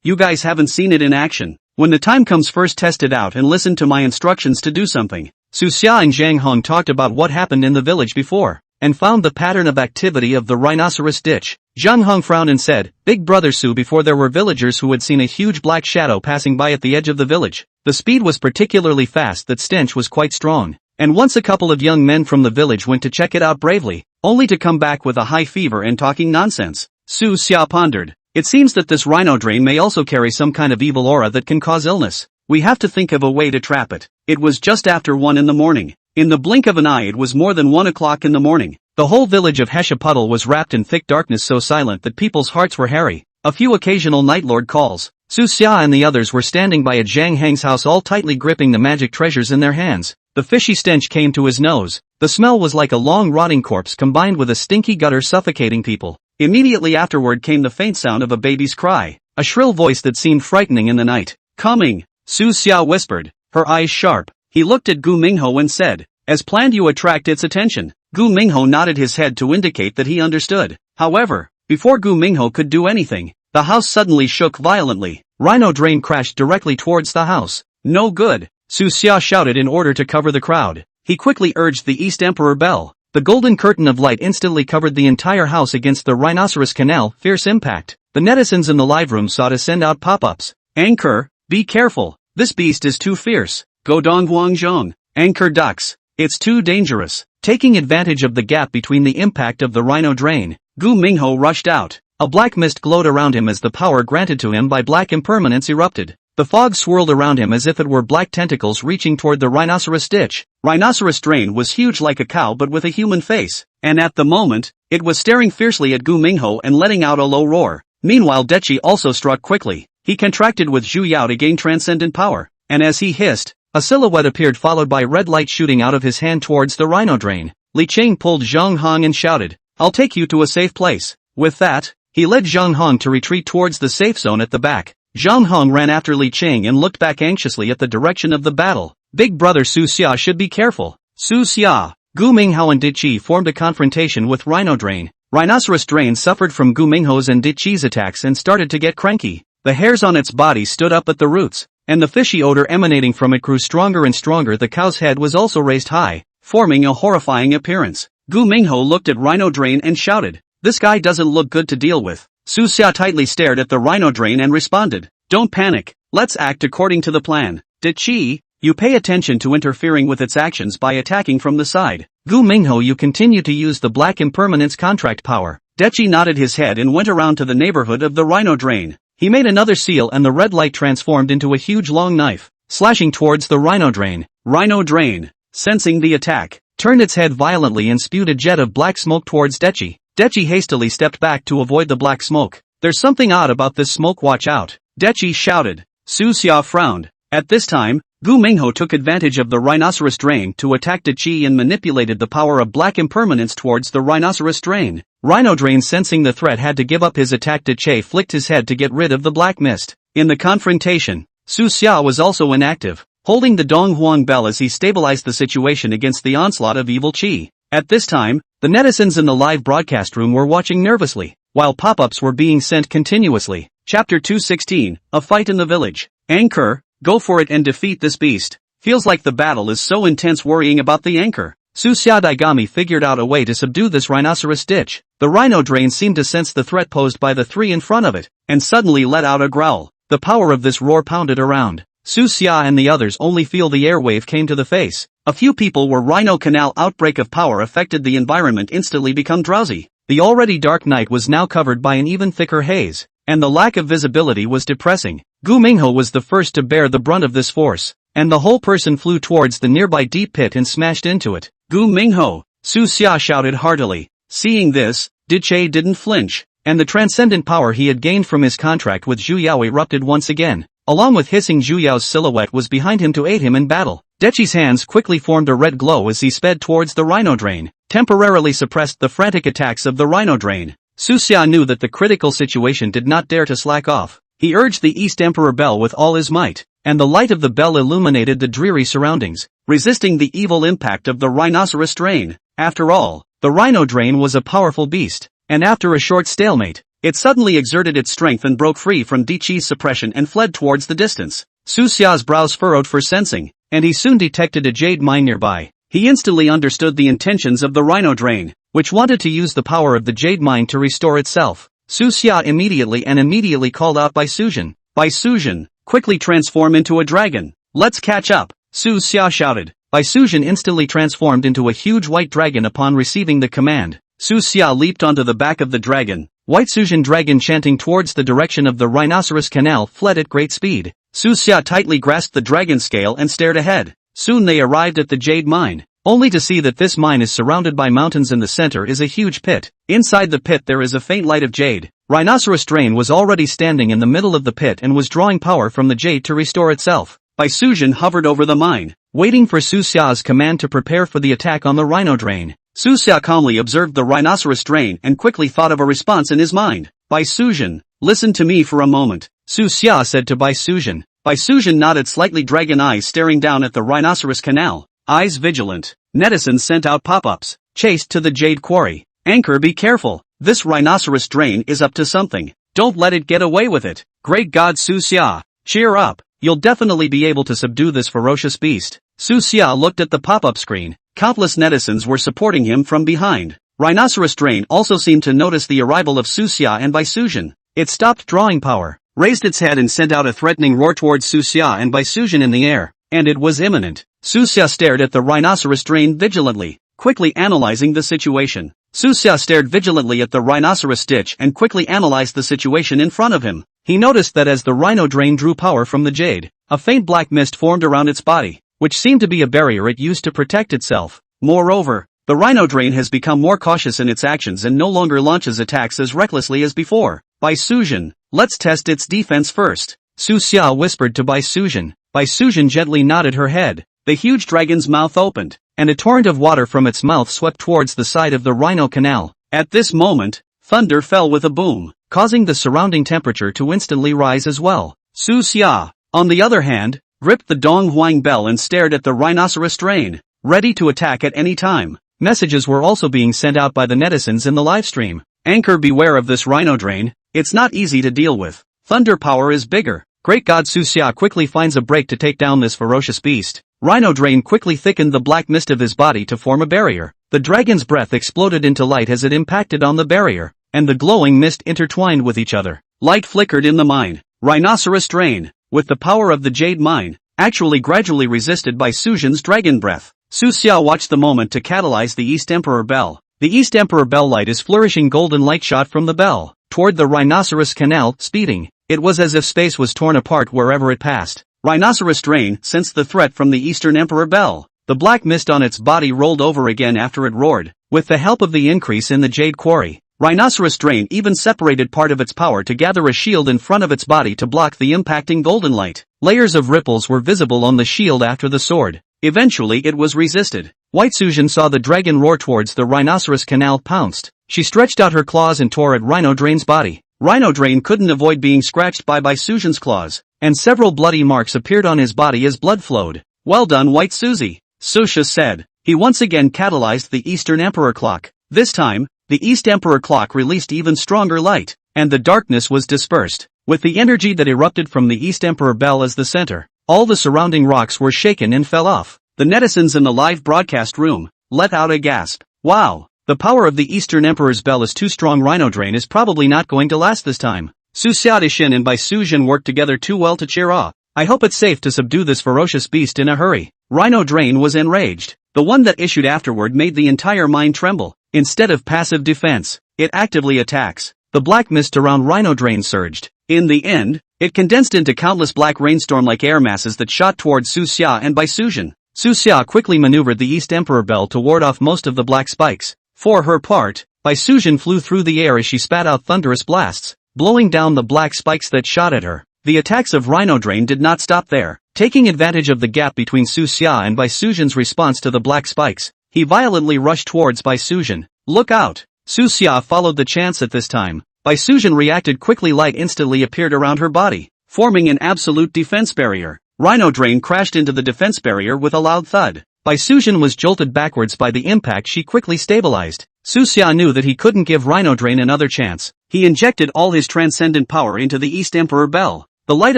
You guys haven't seen it in action. When the time comes, first test it out and listen to my instructions to do something." Susha and Zhang Heng talked about what happened in the village before, and found the pattern of activity of the rhinoceros ditch. Zhang Heng frowned and said, "Big brother Su, before there were villagers who had seen a huge black shadow passing by at the edge of the village. The speed was particularly fast, that stench was quite strong, and once a couple of young men from the village went to check it out bravely, only to come back with a high fever and talking nonsense." Su Xia pondered. "It seems that this rhino drain may also carry some kind of evil aura that can cause illness. We have to think of a way to trap it. It was just after 1 in the morning. In the blink of an eye it was more than 1 o'clock in the morning. The whole village of Heshapuddle was wrapped in thick darkness so silent that people's hearts were hairy. A few occasional nightlord calls. Su Xia and the others were standing by a Zhang Heng's house all tightly gripping the magic treasures in their hands. The fishy stench came to his nose. The smell was like a long rotting corpse combined with a stinky gutter suffocating people. Immediately afterward came the faint sound of a baby's cry. A shrill voice that seemed frightening in the night. Coming, Su Xia whispered, her eyes sharp. He looked at Gu Mingho and said, as planned you attract its attention. Gu Mingho nodded his head to indicate that he understood. However, before Gu Mingho could do anything, the house suddenly shook violently. Rhino Drain crashed directly towards the house. No good, Su Xia shouted in order to cover the crowd. He quickly urged the East Emperor bell. The golden curtain of light instantly covered the entire house against the rhinoceros canal. Fierce impact. The netizens in the live room saw to send out pop-ups. Anchor, be careful. This beast is too fierce. Godong Guangzhong. Anchor ducks. It's too dangerous. Taking advantage of the gap between the impact of the Rhino Drain, Gu Mingho rushed out. A black mist glowed around him as the power granted to him by black impermanence erupted. The fog swirled around him as if it were black tentacles reaching toward the rhinoceros ditch. Rhinoceros Drain was huge like a cow but with a human face, and at the moment, it was staring fiercely at Gu Mingho and letting out a low roar. Meanwhile Deity also struck quickly. He contracted with Zhu Yao to gain transcendent power, and as he hissed, a silhouette appeared followed by red light shooting out of his hand towards the Rhino Drain. Li Cheng pulled Zhang Hong and shouted, I'll take you to a safe place. With that, he led Zhang Hong to retreat towards the safe zone at the back. Zhang Hong ran after Li Cheng and looked back anxiously at the direction of the battle. Big brother Su Xia should be careful. Su Xia, Gu Minghao and Deity formed a confrontation with Rhino Drain. Rhinoceros Drain suffered from Gu Mingho's and Deity's attacks and started to get cranky. The hairs on its body stood up at the roots, and the fishy odor emanating from it grew stronger and stronger. The cow's head was also raised high, forming a horrifying appearance. Gu Mingho looked at Rhino Drain and shouted, this guy doesn't look good to deal with. Su Xia tightly stared at the Rhino Drain and responded, don't panic, let's act according to the plan. Deity, you pay attention to interfering with its actions by attacking from the side. Gu Mingho, you continue to use the black impermanence contract power. Deity nodded his head and went around to the neighborhood of the Rhino Drain. He made another seal and the red light transformed into a huge long knife, slashing towards the Rhino Drain. Rhino Drain, sensing the attack, turned its head violently and spewed a jet of black smoke towards Deity. Deity hastily stepped back to avoid the black smoke. There's something odd about this smoke, watch out. Deity shouted. Su Xia frowned. At this time, Gu Mingho took advantage of the Rhinoceros Drain to attack Deity and manipulated the power of black impermanence towards the Rhinoceros Drain. Rhino Drain, sensing the threat, had to give up his attack. Deity flicked his head to get rid of the black mist. In the confrontation, Su Xia was also inactive, holding the Dong Huang bell as he stabilized the situation against the onslaught of evil qi. At this time, the netizens in the live broadcast room were watching nervously, while pop-ups were being sent continuously. Chapter 216, A Fight in the Village. Anchor, go for it and defeat this beast. Feels like the battle is so intense, worrying about the anchor. Su Xia Daigami figured out a way to subdue this rhinoceros ditch. The Rhino Drain seemed to sense the threat posed by the three in front of it, and suddenly let out a growl. The power of this roar pounded around. Su Xia and the others only feel the airwave came to the face. A few people where Rhino Canal outbreak of power affected the environment instantly become drowsy. The already dark night was now covered by an even thicker haze, and the lack of visibility was depressing. Gu Mingho was the first to bear the brunt of this force, and the whole person flew towards the nearby deep pit and smashed into it. Gu Mingho, Su Xia shouted heartily. Seeing this, Deity didn't flinch, and the transcendent power he had gained from his contract with Zhu Yao erupted once again. Along with hissing, Zhu Yao's silhouette was behind him to aid him in battle. Deity's hands quickly formed a red glow as he sped towards the Rhino Drain, temporarily suppressed the frantic attacks of the Rhino Drain. Su Xia knew that the critical situation did not dare to slack off. He urged the East Emperor bell with all his might, and the light of the bell illuminated the dreary surroundings, resisting the evil impact of the Rhinoceros Drain. After all, the Rhino Drain was a powerful beast, and after a short stalemate, it suddenly exerted its strength and broke free from Deity's suppression and fled towards the distance. Su Xia's brows furrowed for sensing, and he soon detected a jade mine nearby. He instantly understood the intentions of the Rhino Drain, which wanted to use the power of the jade mine to restore itself. Su Xia immediately called out by Suzhen. By Suzhen, quickly transform into a dragon. Let's catch up, Su Xia shouted. By Suzhen instantly transformed into a huge white dragon upon receiving the command. Su Xia leaped onto the back of the dragon. White Suzhen dragon, chanting towards the direction of the Rhinoceros Canal, fled at great speed. Su Xia tightly grasped the dragon scale and stared ahead. Soon they arrived at the jade mine, only to see that this mine is surrounded by mountains and the center is a huge pit. Inside the pit there is a faint light of jade. Rhinoceros Drain was already standing in the middle of the pit and was drawing power from the jade to restore itself. Bai Sujin hovered over the mine, waiting for Su Xia's command to prepare for the attack on the Rhino Drain. Su Xia calmly observed the Rhinoceros Drain and quickly thought of a response in his mind. Bai Sujin, listen to me for a moment, Su Xia said to Bai Sujin. Bai Sujin nodded, slightly, dragon eyes staring down at the Rhinoceros Canal, eyes vigilant. Netizens sent out pop-ups, chased to the jade quarry. Anchor, be careful, this Rhinoceros Drain is up to something. Don't let it get away with it. Great God, Su Xia, cheer up, you'll definitely be able to subdue this ferocious beast. Su Xia looked at the pop-up screen. Countless netizens were supporting him from behind. Rhinoceros Drain also seemed to notice the arrival of Su Xia and Bai Sujin. It stopped drawing power, raised its head and sent out a threatening roar towards Su Xia and Bai Sujin in the air, and it was imminent. Su Xia stared at the Rhinoceros Drain vigilantly, quickly analyzing the situation. Su Xia stared vigilantly at the Rhinoceros Ditch and quickly analyzed the situation in front of him. He noticed that as the Rhino Drain drew power from the jade, a faint black mist formed around its body, which seemed to be a barrier it used to protect itself. Moreover, the Rhino Drain has become more cautious in its actions and no longer launches attacks as recklessly as before. Bai Sujin, let's test its defense first, Su Xia whispered to Bai Sujin. Bai Sujin gently nodded her head. The huge dragon's mouth opened, and a torrent of water from its mouth swept towards the side of the Rhino Canal. At this moment, thunder fell with a boom, causing the surrounding temperature to instantly rise as well. Su Xia, on the other hand, gripped the Dong Huang bell and stared at the Rhinoceros Drain, ready to attack at any time. Messages were also being sent out by the netizens in the livestream. Anchor, beware of this Rhino Drain, it's not easy to deal with. Thunder power is bigger. Great God, Su Xia quickly finds a break to take down this ferocious beast. Rhino Drain quickly thickened the black mist of his body to form a barrier. The dragon's breath exploded into light as it impacted on the barrier, and the glowing mist intertwined with each other. Light flickered in the mine. Rhinoceros Drain, with the power of the jade mine, actually gradually resisted Bai Sujin's dragon breath. Su Xia watched the moment to catalyze the East Emperor Bell. The East Emperor Bell light is flourishing, golden light shot from the bell toward the Rhinoceros Canal, speeding. It was as if space was torn apart wherever it passed. Rhinoceros Drain sensed the threat from the Eastern Emperor Bell. The black mist on its body rolled over again after it roared. With the help of the increase in the jade quarry, Rhinoceros Drain even separated part of its power to gather a shield in front of its body to block the impacting golden light. Layers of ripples were visible on the shield after the sword. Eventually it was resisted. White Sujin saw the dragon roar towards the Rhinoceros Canal, pounced. She stretched out her claws and tore at Rhino Drain's body. Rhino Drain couldn't avoid being scratched by Sujin's claws, and several bloody marks appeared on his body as blood flowed. Well done, White Susie, Susha said. He once again catalyzed the Eastern Emperor Clock. This time, the East Emperor Clock released even stronger light, and the darkness was dispersed. With the energy that erupted from the East Emperor Bell as the center, all the surrounding rocks were shaken and fell off. The netizens in the live broadcast room let out a gasp. Wow! The power of the Eastern Emperor's Bell is too strong. Rhino Drain is probably not going to last this time. Su Xiaodishin and Bai Sujin worked together too well to cheer off. I hope it's safe to subdue this ferocious beast in a hurry. Rhino Drain was enraged. The one that issued afterward made the entire mine tremble. Instead of passive defense, it actively attacks. The black mist around Rhino Drain surged. In the end, it condensed into countless black rainstorm-like air masses that shot towards Su Xia and Bai Sujin. Su Xia quickly maneuvered the East Emperor Bell to ward off most of the black spikes. For her part, Bai Sujin flew through the air as she spat out thunderous blasts, blowing down the black spikes that shot at her. The attacks of Rhino Drain did not stop there. Taking advantage of the gap between Su Xia and Bai Sujin's response to the black spikes, he violently rushed towards Bai Sujin. Look out! Su Xia followed the chance at this time. Bai Sujin reacted quickly. Light instantly appeared around her body, forming an absolute defense barrier. Rhino Drain crashed into the defense barrier with a loud thud. Bai Sujin was jolted backwards by the impact. She quickly stabilized. Su Xia knew that he couldn't give Rhino Drain another chance. He injected all his transcendent power into the East Emperor Bell. The light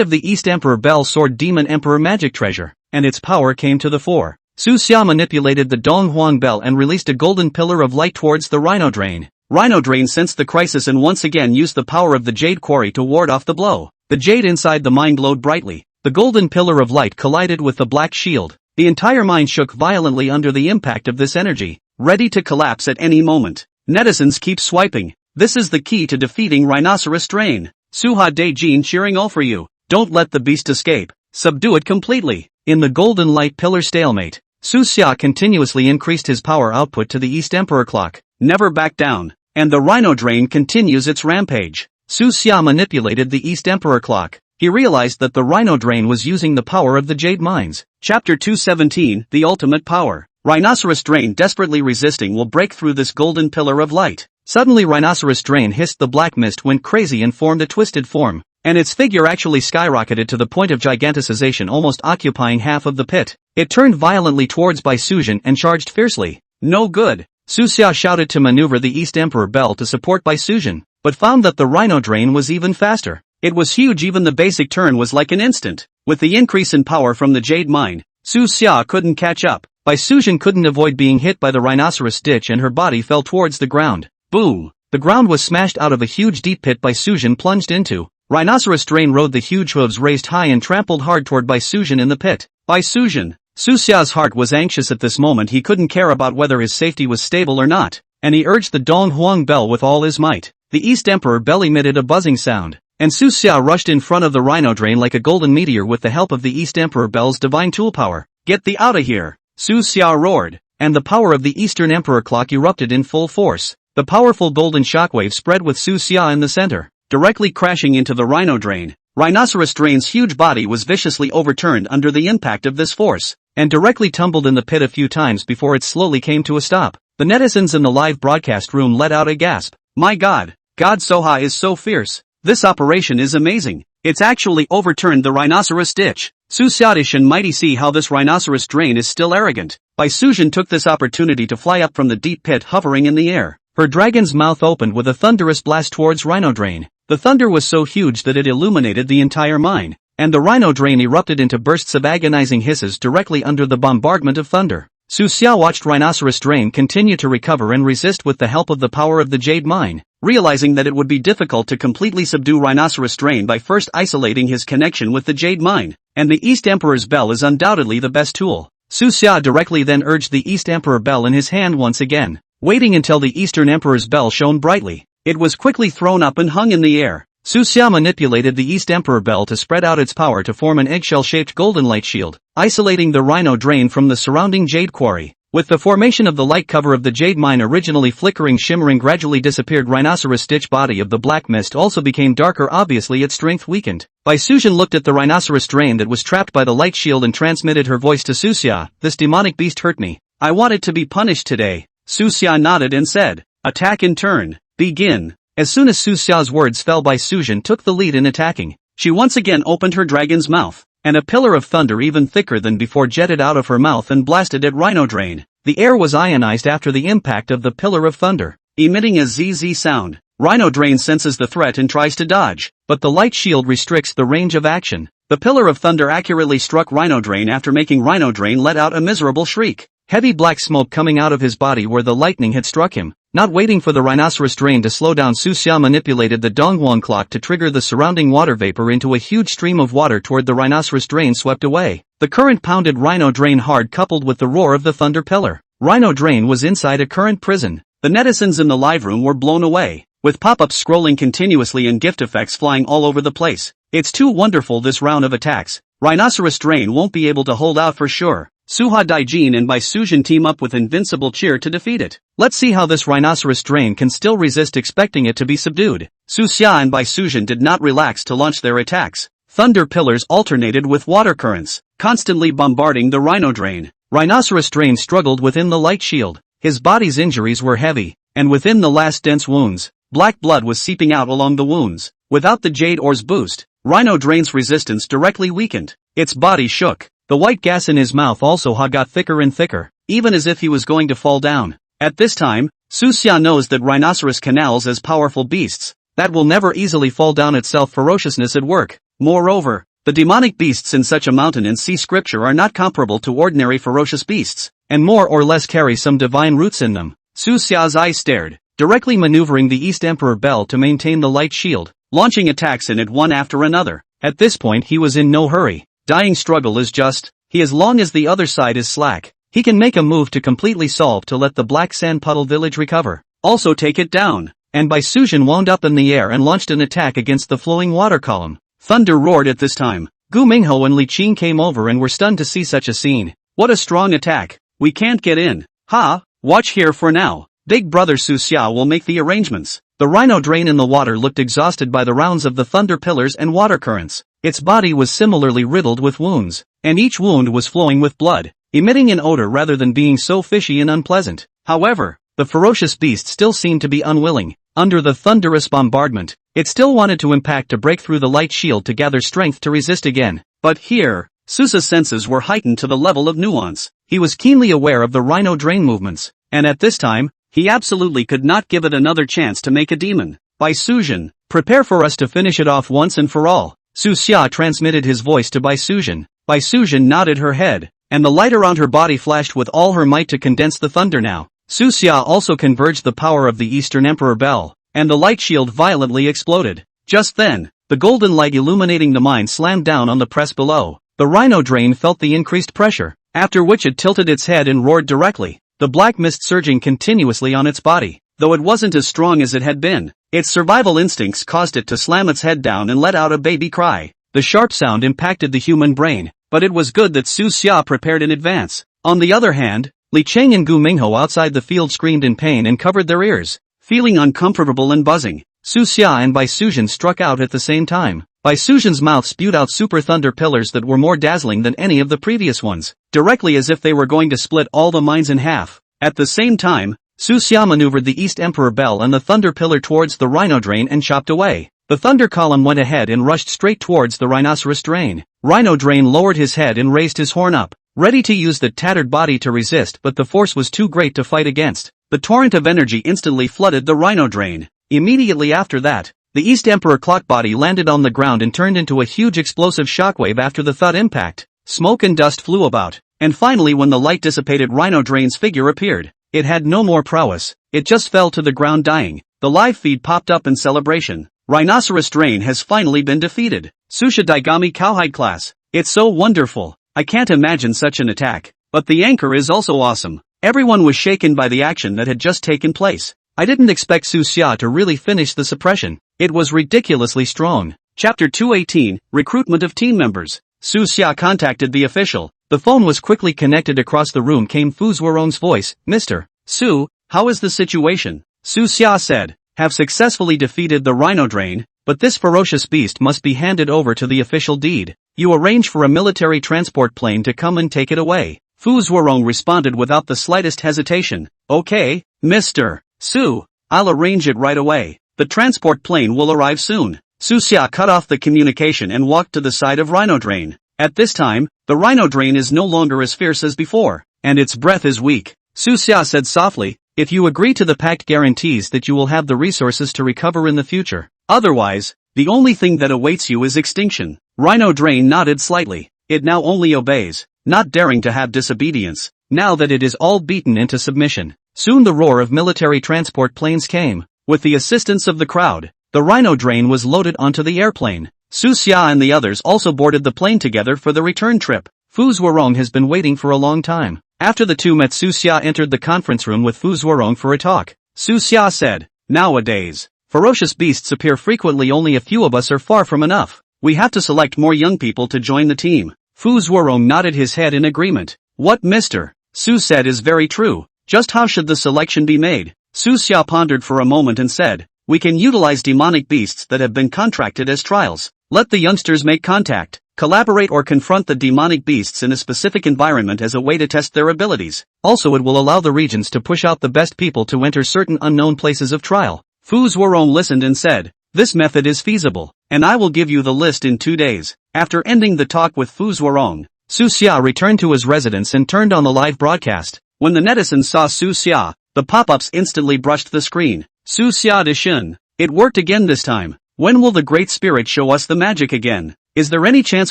of the East Emperor Bell soared Demon Emperor Magic Treasure, and its power came to the fore. Su Xia manipulated the Dong Huang Bell and released a golden pillar of light towards the Rhino Drain. Rhino Drain sensed the crisis and once again used the power of the Jade Quarry to ward off the blow. The jade inside the mine glowed brightly. The golden pillar of light collided with the black shield. The entire mine shook violently under the impact of this energy, ready to collapse at any moment. Netizens keep swiping. This is the key to defeating Rhinoceros Drain. Suha Daejin cheering all for you. Don't let the beast escape. Subdue it completely. In the golden light pillar stalemate, Su Xia continuously increased his power output to the East Emperor clock. Never back down. And the Rhino Drain continues its rampage. Su Xia manipulated the East Emperor clock. He realized that the Rhino Drain was using the power of the Jade Mines. Chapter 217, The Ultimate Power. Rhinoceros Drain desperately resisting will break through this golden pillar of light. Suddenly Rhinoceros Drain hissed, the black mist went crazy and formed a twisted form. And its figure actually skyrocketed to the point of giganticization, almost occupying half of the pit. It turned violently towards Bai Sujin and charged fiercely. No good. Su Xia shouted to maneuver the East Emperor Bell to support Bai Sujin, but found that the Rhino Drain was even faster. It was huge, even the basic turn was like an instant. With the increase in power from the Jade Mine, Su Xia couldn't catch up. Bai Sujin couldn't avoid being hit by the rhinoceros ditch and her body fell towards the ground. Boom! The ground was smashed out of a huge deep pit Bai Sujin plunged into. Rhinoceros Drain rode the huge hooves raised high and trampled hard toward Bai Sujin in the pit. Bai Sujin. Su Xia's heart was anxious at this moment. He couldn't care about whether his safety was stable or not, and he urged the Dong Huang Bell with all his might. The East Emperor Bell emitted a buzzing sound, and Su Xia rushed in front of the Rhino Drain like a golden meteor with the help of the East Emperor Bell's divine tool power. Get thee outta here! Su Xia roared, and the power of the Eastern Emperor clock erupted in full force. The powerful golden shockwave spread with Su Xia in the center, directly crashing into the Rhino Drain. Rhinoceros Drain's huge body was viciously overturned under the impact of this force, and directly tumbled in the pit a few times before it slowly came to a stop. The netizens in the live broadcast room let out a gasp. My God! God Soha is so fierce. This operation is amazing. It's actually overturned the rhinoceros ditch. Su Xiadish and Mighty see how this Rhinoceros Drain is still arrogant. Bai Sujin took this opportunity to fly up from the deep pit, hovering in the air. Her dragon's mouth opened with a thunderous blast towards Rhino Drain. The thunder was so huge that it illuminated the entire mine, and the Rhino Drain erupted into bursts of agonizing hisses directly under the bombardment of thunder. Su Xia watched Rhinoceros Drain continue to recover and resist with the help of the power of the Jade Mine, realizing that it would be difficult to completely subdue Rhinoceros Drain by first isolating his connection with the Jade Mine, and the East Emperor's Bell is undoubtedly the best tool. Su Xia directly then urged the East Emperor Bell in his hand once again, waiting until the Eastern Emperor's Bell shone brightly. It was quickly thrown up and hung in the air. Su Xia manipulated the East Emperor Bell to spread out its power to form an eggshell-shaped golden light shield, isolating the Rhino Drain from the surrounding jade quarry. With the formation of the light cover of the Jade Mine originally flickering shimmering gradually disappeared, Rhinoceros Ditch body of the black mist also became darker, obviously its strength weakened. Bai Sujin looked at the Rhinoceros Drain that was trapped by the light shield and transmitted her voice to Su Xia. This demonic beast hurt me. I wanted to be punished today. Su Xia nodded and said, attack in turn. Begin. As soon as Su Xia's words fell, Bai Sujin took the lead in attacking. She once again opened her dragon's mouth, and a pillar of thunder even thicker than before jetted out of her mouth and blasted at Rhino Drain. The air was ionized after the impact of the pillar of thunder, emitting a ZZ sound. Rhino Drain senses the threat and tries to dodge, but the light shield restricts the range of action. The pillar of thunder accurately struck Rhino Drain after making Rhino Drain let out a miserable shriek. Heavy black smoke coming out of his body where the lightning had struck him. Not waiting for the Rhinoceros Drain to slow down, Su Xia manipulated the Donghuang clock to trigger the surrounding water vapor into a huge stream of water toward the Rhinoceros Drain swept away. The current pounded Rhino Drain hard, coupled with the roar of the thunder pillar. Rhino Drain was inside a current prison. The netizens in the live room were blown away, with pop-ups scrolling continuously and gift effects flying all over the place. It's too wonderful, this round of attacks. Rhinoceros Drain won't be able to hold out for sure. Suha Daijin and Bai Sujin team up with Invincible Cheer to defeat it. Let's see how this Rhinoceros Drain can still resist, expecting it to be subdued. Su Xia and Bai Sujin did not relax to launch their attacks. Thunder pillars alternated with water currents, constantly bombarding the Rhino Drain. Rhinoceros Drain struggled within the light shield. His body's injuries were heavy, and within the last dense wounds, black blood was seeping out along the wounds. Without the Jade Ore's boost, Rhino Drain's resistance directly weakened. Its body shook. The white gas in his mouth also got thicker and thicker, even as if he was going to fall down. At this time, Su Xia knows that rhinoceros canals as powerful beasts that will never easily fall down itself, ferociousness at work. Moreover, the demonic beasts in such a mountain and sea scripture are not comparable to ordinary ferocious beasts, and more or less carry some divine roots in them. Su Xia's eyes stared, directly maneuvering the East Emperor Bell to maintain the light shield, launching attacks in it one after another. At this point he was in no hurry. Dying struggle is just, as long as the other side is slack, he can make a move to completely solve to let the Black Sand Puddle village recover. Also take it down. And Bai Sujin wound up in the air and launched an attack against the flowing water column. Thunder roared at this time. Gu Mingho and Li Qing came over and were stunned to see such a scene. What a strong attack. We can't get in. Ha, watch here for now. Big brother Su Xia will make the arrangements. The rhino drain in the water looked exhausted by the rounds of the thunder pillars and water currents. Its body was similarly riddled with wounds, and each wound was flowing with blood, emitting an odor rather than being so fishy and unpleasant. However, the ferocious beast still seemed to be unwilling. Under the thunderous bombardment, it still wanted to impact to break through the light shield to gather strength to resist again. But here, Susa's senses were heightened to the level of nuance. He was keenly aware of the rhino drain movements, and at this time, he absolutely could not give it another chance to make a demon. Bai Suzhen, prepare for us to finish it off once and for all. Su Xia transmitted his voice to Bai Suzhen. Bai Suzhen nodded her head, and the light around her body flashed with all her might to condense the thunder now. Su Xia also converged the power of the Eastern Emperor Bell, and the light shield violently exploded. Just then, the golden light illuminating the mine slammed down on the press below. The rhino drain felt the increased pressure, after which it tilted its head and roared directly, the black mist surging continuously on its body. Though it wasn't as strong as it had been, its survival instincts caused it to slam its head down and let out a baby cry. The sharp sound impacted the human brain, but it was good that Su Xia prepared in advance. On the other hand, Li Cheng and Gu Mingho outside the field screamed in pain and covered their ears, feeling uncomfortable and buzzing. Su Xia and Bai Suzhen struck out at the same time. Bai Suzhen's mouth spewed out super thunder pillars that were more dazzling than any of the previous ones, directly as if they were going to split all the mines in half. At the same time, Su Xia maneuvered the East Emperor Bell and the thunder pillar towards the rhino drain and chopped away. The thunder column went ahead and rushed straight towards the rhinoceros drain. Rhino drain lowered his head and raised his horn up, ready to use the tattered body to resist, but the force was too great to fight against. The torrent of energy instantly flooded the rhino drain. Immediately after that, the East Emperor clock body landed on the ground and turned into a huge explosive shockwave after the thud impact. Smoke and dust flew about, and finally when the light dissipated, Rhino Drain's figure appeared. It had no more prowess, it just fell to the ground dying. The live feed popped up in celebration. Rhinoceros Drain has finally been defeated. Susha Daigami Cowhide class. It's so wonderful. I can't imagine such an attack. But the anchor is also awesome. Everyone was shaken by the action that had just taken place. I didn't expect Su Xia to really finish the suppression. It was ridiculously strong. Chapter 218, Recruitment of Team Members. Su Xia contacted the official. The phone was quickly connected. Across the room came Fu Zuorong's voice. Mr. Su, how is the situation? Su Xia said, have successfully defeated the Rhino Drain, but this ferocious beast must be handed over to the official deed. You arrange for a military transport plane to come and take it away. Fu Zuorong responded without the slightest hesitation. Okay, Mr. Su, I'll arrange it right away. The transport plane will arrive soon. Su Xia cut off the communication and walked to the side of Rhino Drain. At this time, the Rhino Drain is no longer as fierce as before, and its breath is weak. Su Xia said softly, if you agree to the pact guarantees that you will have the resources to recover in the future. Otherwise, the only thing that awaits you is extinction. Rhino Drain nodded slightly. It now only obeys, not daring to have disobedience, now that it is all beaten into submission. Soon the roar of military transport planes came. With the assistance of the crowd, the Rhino Drain was loaded onto the airplane. Su Xia and the others also boarded the plane together for the return trip. Fu Zuorong has been waiting for a long time. After the two met, Su Xia entered the conference room with Fu Zuorong for a talk. Su Xia said, nowadays, ferocious beasts appear frequently. Only a few of us are far from enough. We have to select more young people to join the team. Fu Zuorong nodded his head in agreement. What Mr. Su said is very true. Just how should the selection be made? Su Xia pondered for a moment and said, we can utilize demonic beasts that have been contracted as trials. Let the youngsters make contact, collaborate or confront the demonic beasts in a specific environment as a way to test their abilities. Also, it will allow the regions to push out the best people to enter certain unknown places of trial. Fu Zuorong listened and said, this method is feasible, and I will give you the list in 2 days. After ending the talk with Fu Zuorong, Su Xia returned to his residence and turned on the live broadcast. When the netizens saw Su Xia, the pop-ups instantly brushed the screen. Su Xia de Shun. It worked again this time. When will the Great Spirit show us the magic again? Is there any chance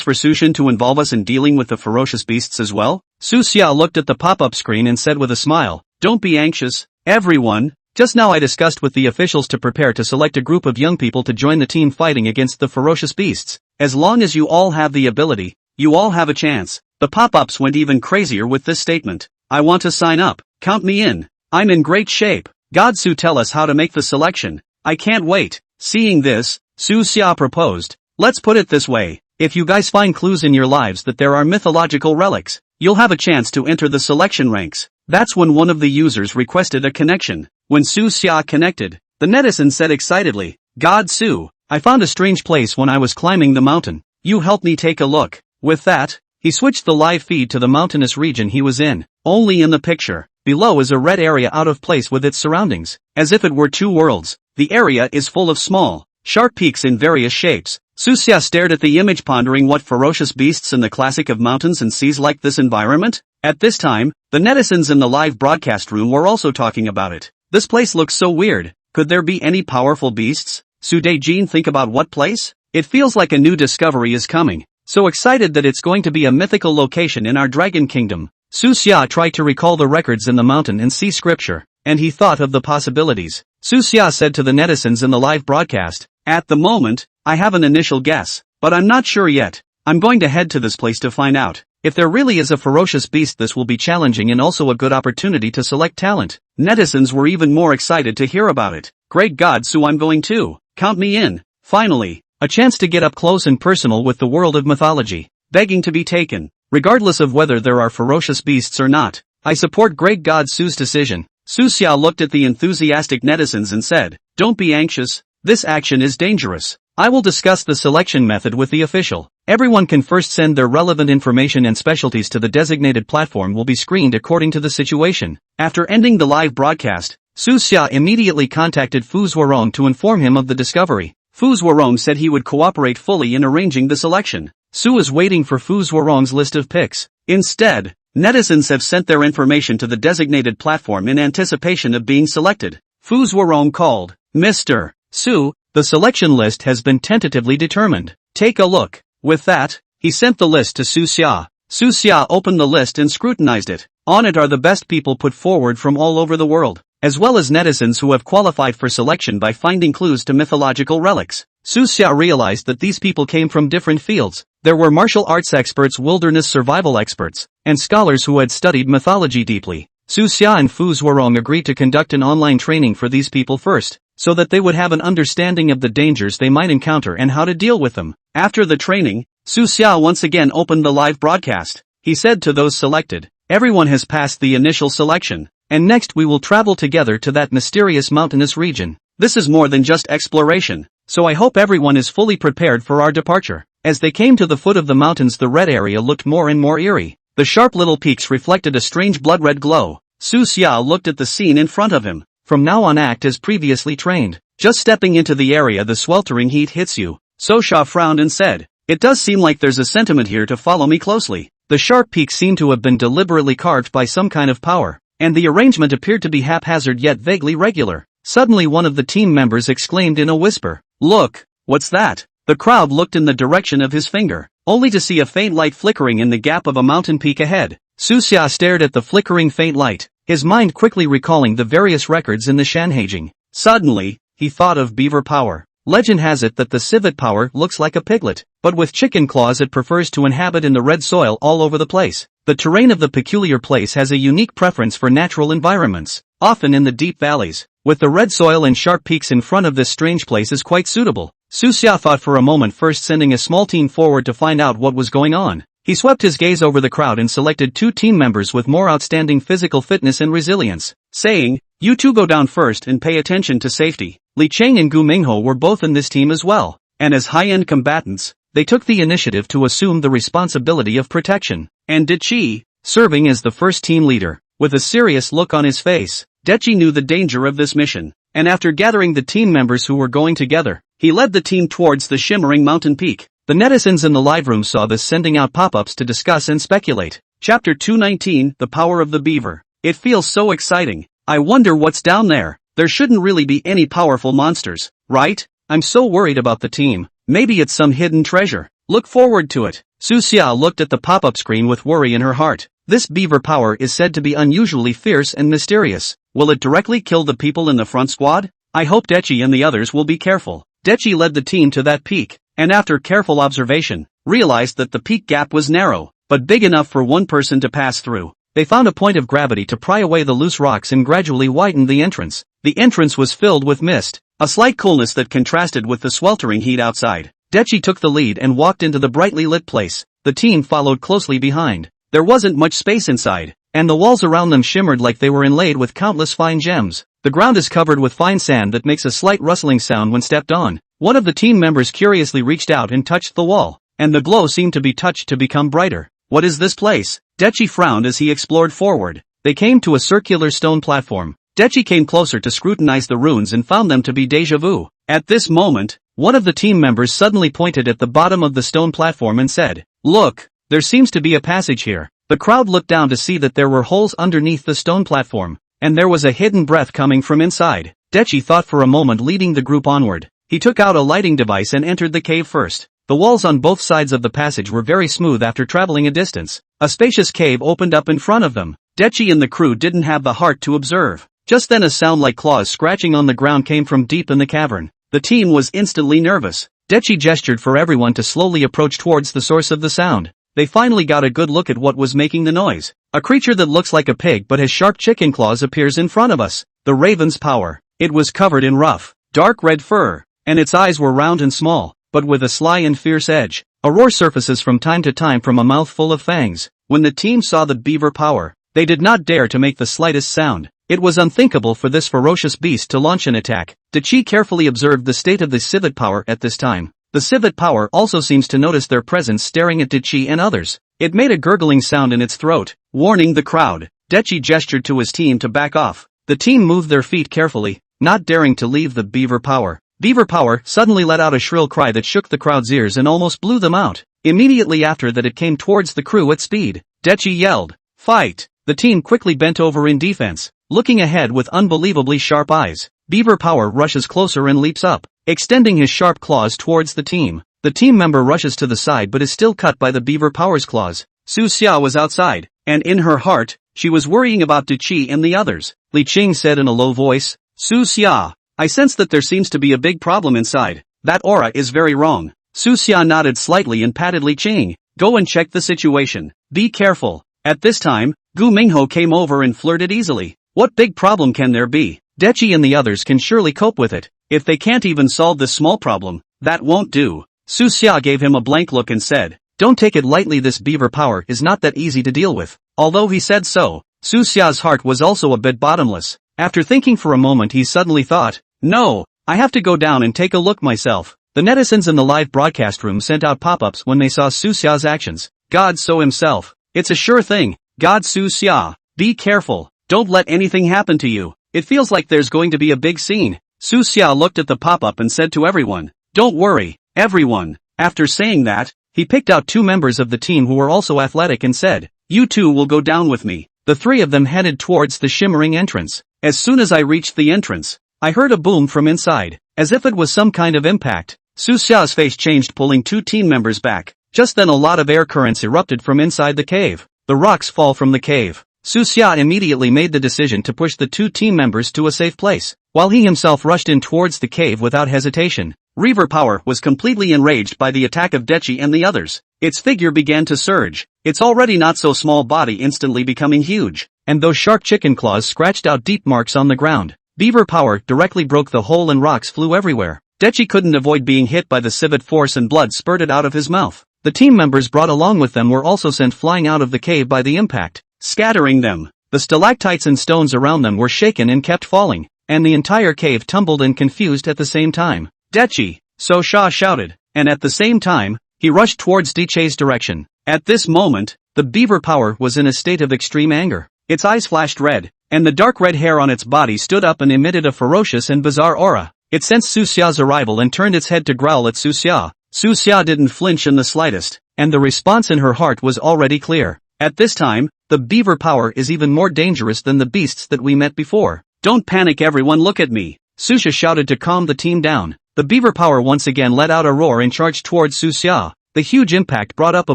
for Su Xun to involve us in dealing with the ferocious beasts as well? Su Xia looked at the pop-up screen and said with a smile, don't be anxious, everyone. Just now I discussed with the officials to prepare to select a group of young people to join the team fighting against the ferocious beasts. As long as you all have the ability, you all have a chance. The pop-ups went even crazier with this statement. I want to sign up. Count me in. I'm in great shape. Godsu, tell us how to make the selection. I can't wait. Seeing this, Su Xia proposed, Let's put it this way. If you guys find clues in your lives that there are mythological relics, you'll have a chance to enter the selection ranks. That's when one of the users requested a connection. When Su Xia connected, the netizen said excitedly, "God Su, I found a strange place when I was climbing the mountain. You help me take a look." With that, he switched the live feed to the mountainous region he was in. Only in the picture, below is a red area out of place with its surroundings, as if it were two worlds. The area is full of small, sharp peaks in various shapes. Su Xia stared at the image, pondering what ferocious beasts in the classic of mountains and seas like this environment. At this time, the netizens in the live broadcast room were also talking about it. This place looks so weird. Could there be any powerful beasts? Su Deijin think about what place? It feels like a new discovery is coming. So excited that it's going to be a mythical location in our Dragon Kingdom. Su Xia tried to recall the records in the mountain and sea scripture, and he thought of the possibilities. Su Xia said to the netizens in the live broadcast, "At the moment, I have an initial guess, but I'm not sure yet. I'm going to head to this place to find out. If there really is a ferocious beast, this will be challenging and also a good opportunity to select talent." Netizens were even more excited to hear about it. "Great God, Su, I'm going too. Count me in." Finally, a chance to get up close and personal with the world of mythology, begging to be taken. Regardless of whether there are ferocious beasts or not, I support Great God Su's decision. Su Xia looked at the enthusiastic netizens and said, "Don't be anxious. This action is dangerous. I will discuss the selection method with the official. Everyone can first send their relevant information and specialties to the designated platform will be screened according to the situation." After ending the live broadcast, Su Xia immediately contacted Fu Zuorong to inform him of the discovery. Fu Zuorong said he would cooperate fully in arranging the selection. Su is waiting for Fu Zuorong's list of picks. Instead, netizens have sent their information to the designated platform in anticipation of being selected. Fu Zuorong called, "Mr. Su, the selection list has been tentatively determined. Take a look." With that, he sent the list to Su Xia. Su Xia opened the list and scrutinized it. On it are the best people put forward from all over the world, as well as netizens who have qualified for selection by finding clues to mythological relics. Su Xia realized that these people came from different fields. There were martial arts experts, wilderness survival experts, and scholars who had studied mythology deeply. Su Xia and Fu Zuorong agreed to conduct an online training for these people first, so that they would have an understanding of the dangers they might encounter and how to deal with them. After the training, Su Xia once again opened the live broadcast. He said to those selected, "Everyone has passed the initial selection, and next we will travel together to that mysterious mountainous region. This is more than just exploration, so I hope everyone is fully prepared for our departure." As they came to the foot of the mountains, the red area looked more and more eerie. The sharp little peaks reflected a strange blood-red glow. Su Xia looked at the scene in front of him. From now on, act as previously trained. Just stepping into the area, the sweltering heat hits you. So Xia frowned and said, "It does seem like there's a sentiment here to follow me closely." The sharp peaks seemed to have been deliberately carved by some kind of power, and the arrangement appeared to be haphazard yet vaguely regular. Suddenly one of the team members exclaimed in a whisper, "Look, what's that?" The crowd looked in the direction of his finger, only to see a faint light flickering in the gap of a mountain peak ahead. Su Xia stared at the flickering faint light, his mind quickly recalling the various records in the Shanhaijing. Suddenly, he thought of beaver power. Legend has it that the civet power looks like a piglet, but with chicken claws it prefers to inhabit in the red soil all over the place. The terrain of the peculiar place has a unique preference for natural environments, often in the deep valleys, with the red soil and sharp peaks in front of this strange place is quite suitable. Su Xia thought for a moment, first sending a small team forward to find out what was going on. He swept his gaze over the crowd and selected two team members with more outstanding physical fitness and resilience, saying, "You two go down first and pay attention to safety." Li Cheng and Gu Mingho were both in this team as well, and as high-end combatants, they took the initiative to assume the responsibility of protection. And Dechi, serving as the first team leader, with a serious look on his face, Dechi knew the danger of this mission, and after gathering the team members who were going together, he led the team towards the shimmering mountain peak. The netizens in the live room saw this, sending out pop-ups to discuss and speculate. Chapter 219, The Power of the Beaver. It feels so exciting. I wonder what's down there. There shouldn't really be any powerful monsters, right? I'm so worried about the team. Maybe it's some hidden treasure. Look forward to it. Su Xia looked at the pop-up screen with worry in her heart. This beaver power is said to be unusually fierce and mysterious. Will it directly kill the people in the front squad? I hope Dechi and the others will be careful. Dechi led the team to that peak, and after careful observation, realized that the peak gap was narrow, but big enough for one person to pass through. They found a point of gravity to pry away the loose rocks and gradually widened the entrance. The entrance was filled with mist, a slight coolness that contrasted with the sweltering heat outside. Dechi took the lead and walked into the brightly lit place. The team followed closely behind. There wasn't much space inside, and the walls around them shimmered like they were inlaid with countless fine gems. The ground is covered with fine sand that makes a slight rustling sound when stepped on. One of the team members curiously reached out and touched the wall, and the glow seemed to be touched to become brighter. What is this place? Dechi frowned as he explored forward. They came to a circular stone platform. Dechi came closer to scrutinize the runes and found them to be déjà vu. At this moment, one of the team members suddenly pointed at the bottom of the stone platform and said, "Look, there seems to be a passage here." The crowd looked down to see that there were holes underneath the stone platform, and there was a hidden breath coming from inside. Dechi thought for a moment, leading the group onward. He took out a lighting device and entered the cave first. The walls on both sides of the passage were very smooth after traveling a distance. A spacious cave opened up in front of them. Dechi and the crew didn't have the heart to observe. Just then a sound like claws scratching on the ground came from deep in the cavern. The team was instantly nervous. Dechi gestured for everyone to slowly approach towards the source of the sound. They finally got a good look at what was making the noise. A creature that looks like a pig but has sharp chicken claws appears in front of us. The raven's power. It was covered in rough, dark red fur, and its eyes were round and small, but with a sly and fierce edge. A roar surfaces from time to time from a mouth full of fangs. When the team saw the beaver power, they did not dare to make the slightest sound. It was unthinkable for this ferocious beast to launch an attack. Dechi carefully observed the state of the civet power at this time. The civet power also seems to notice their presence, staring at Dechi and others. It made a gurgling sound in its throat, warning the crowd. Dechi gestured to his team to back off. The team moved their feet carefully, not daring to leave the beaver power. Beaver power suddenly let out a shrill cry that shook the crowd's ears and almost blew them out. Immediately after that, it came towards the crew at speed. Dechi yelled, "Fight!" The team quickly bent over in defense, looking ahead with unbelievably sharp eyes. Beaver power rushes closer and leaps up, extending his sharp claws towards the team. The team member rushes to the side but is still cut by the beaver power's claws. Su Xia was outside, and in her heart, she was worrying about Dechi and the others. Li Qing said in a low voice, "Su Xia, I sense that there seems to be a big problem inside. That aura is very wrong." Su Xia nodded slightly and patted Li Qing. "Go and check the situation. Be careful." At this time, Gu Mingho came over and flirted easily. "What big problem can there be? Dechi and the others can surely cope with it. If they can't even solve this small problem, that won't do." Su Xia gave him a blank look and said, "Don't take it lightly, this beaver power is not that easy to deal with." Although he said so, Su Xia's heart was also a bit bottomless. After thinking for a moment, he suddenly thought, "No, I have to go down and take a look myself." The netizens in the live broadcast room sent out pop-ups when they saw Su Xia's actions. "God so himself. It's a sure thing. God Su Xia. Be careful. Don't let anything happen to you. It feels like there's going to be a big scene." Su Xia looked at the pop-up and said to everyone, "Don't worry, everyone." After saying that, he picked out 2 members of the team who were also athletic and said, "You 2 will go down with me." The 3 of them headed towards the shimmering entrance. As soon as I reached the entrance, I heard a boom from inside, as if it was some kind of impact. Su Xia's face changed, pulling 2 team members back. Just then a lot of air currents erupted from inside the cave. The rocks fall from the cave. Su Xia immediately made the decision to push the 2 team members to a safe place, while he himself rushed in towards the cave without hesitation. Reaver power was completely enraged by the attack of Dechi and the others. Its figure began to surge, its already not so small body instantly becoming huge, and those sharp chicken claws scratched out deep marks on the ground. Beaver power directly broke the hole and rocks flew everywhere. Dechi couldn't avoid being hit by the civet force and blood spurted out of his mouth. The team members brought along with them were also sent flying out of the cave by the impact, scattering them. The stalactites and stones around them were shaken and kept falling, and the entire cave tumbled and confused at the same time. "Dechi!" So Sha shouted, and at the same time, he rushed towards Dechi's direction. At this moment, the beaver power was in a state of extreme anger. Its eyes flashed red, and the dark red hair on its body stood up and emitted a ferocious and bizarre aura. It sensed Su Xia's arrival and turned its head to growl at Su Xia. Su Xia didn't flinch in the slightest, and the response in her heart was already clear. At this time, the beaver power is even more dangerous than the beasts that we met before. "Don't panic, everyone, look at me," Su Xia shouted to calm the team down. The beaver power once again let out a roar and charged towards Su Xia. The huge impact brought up a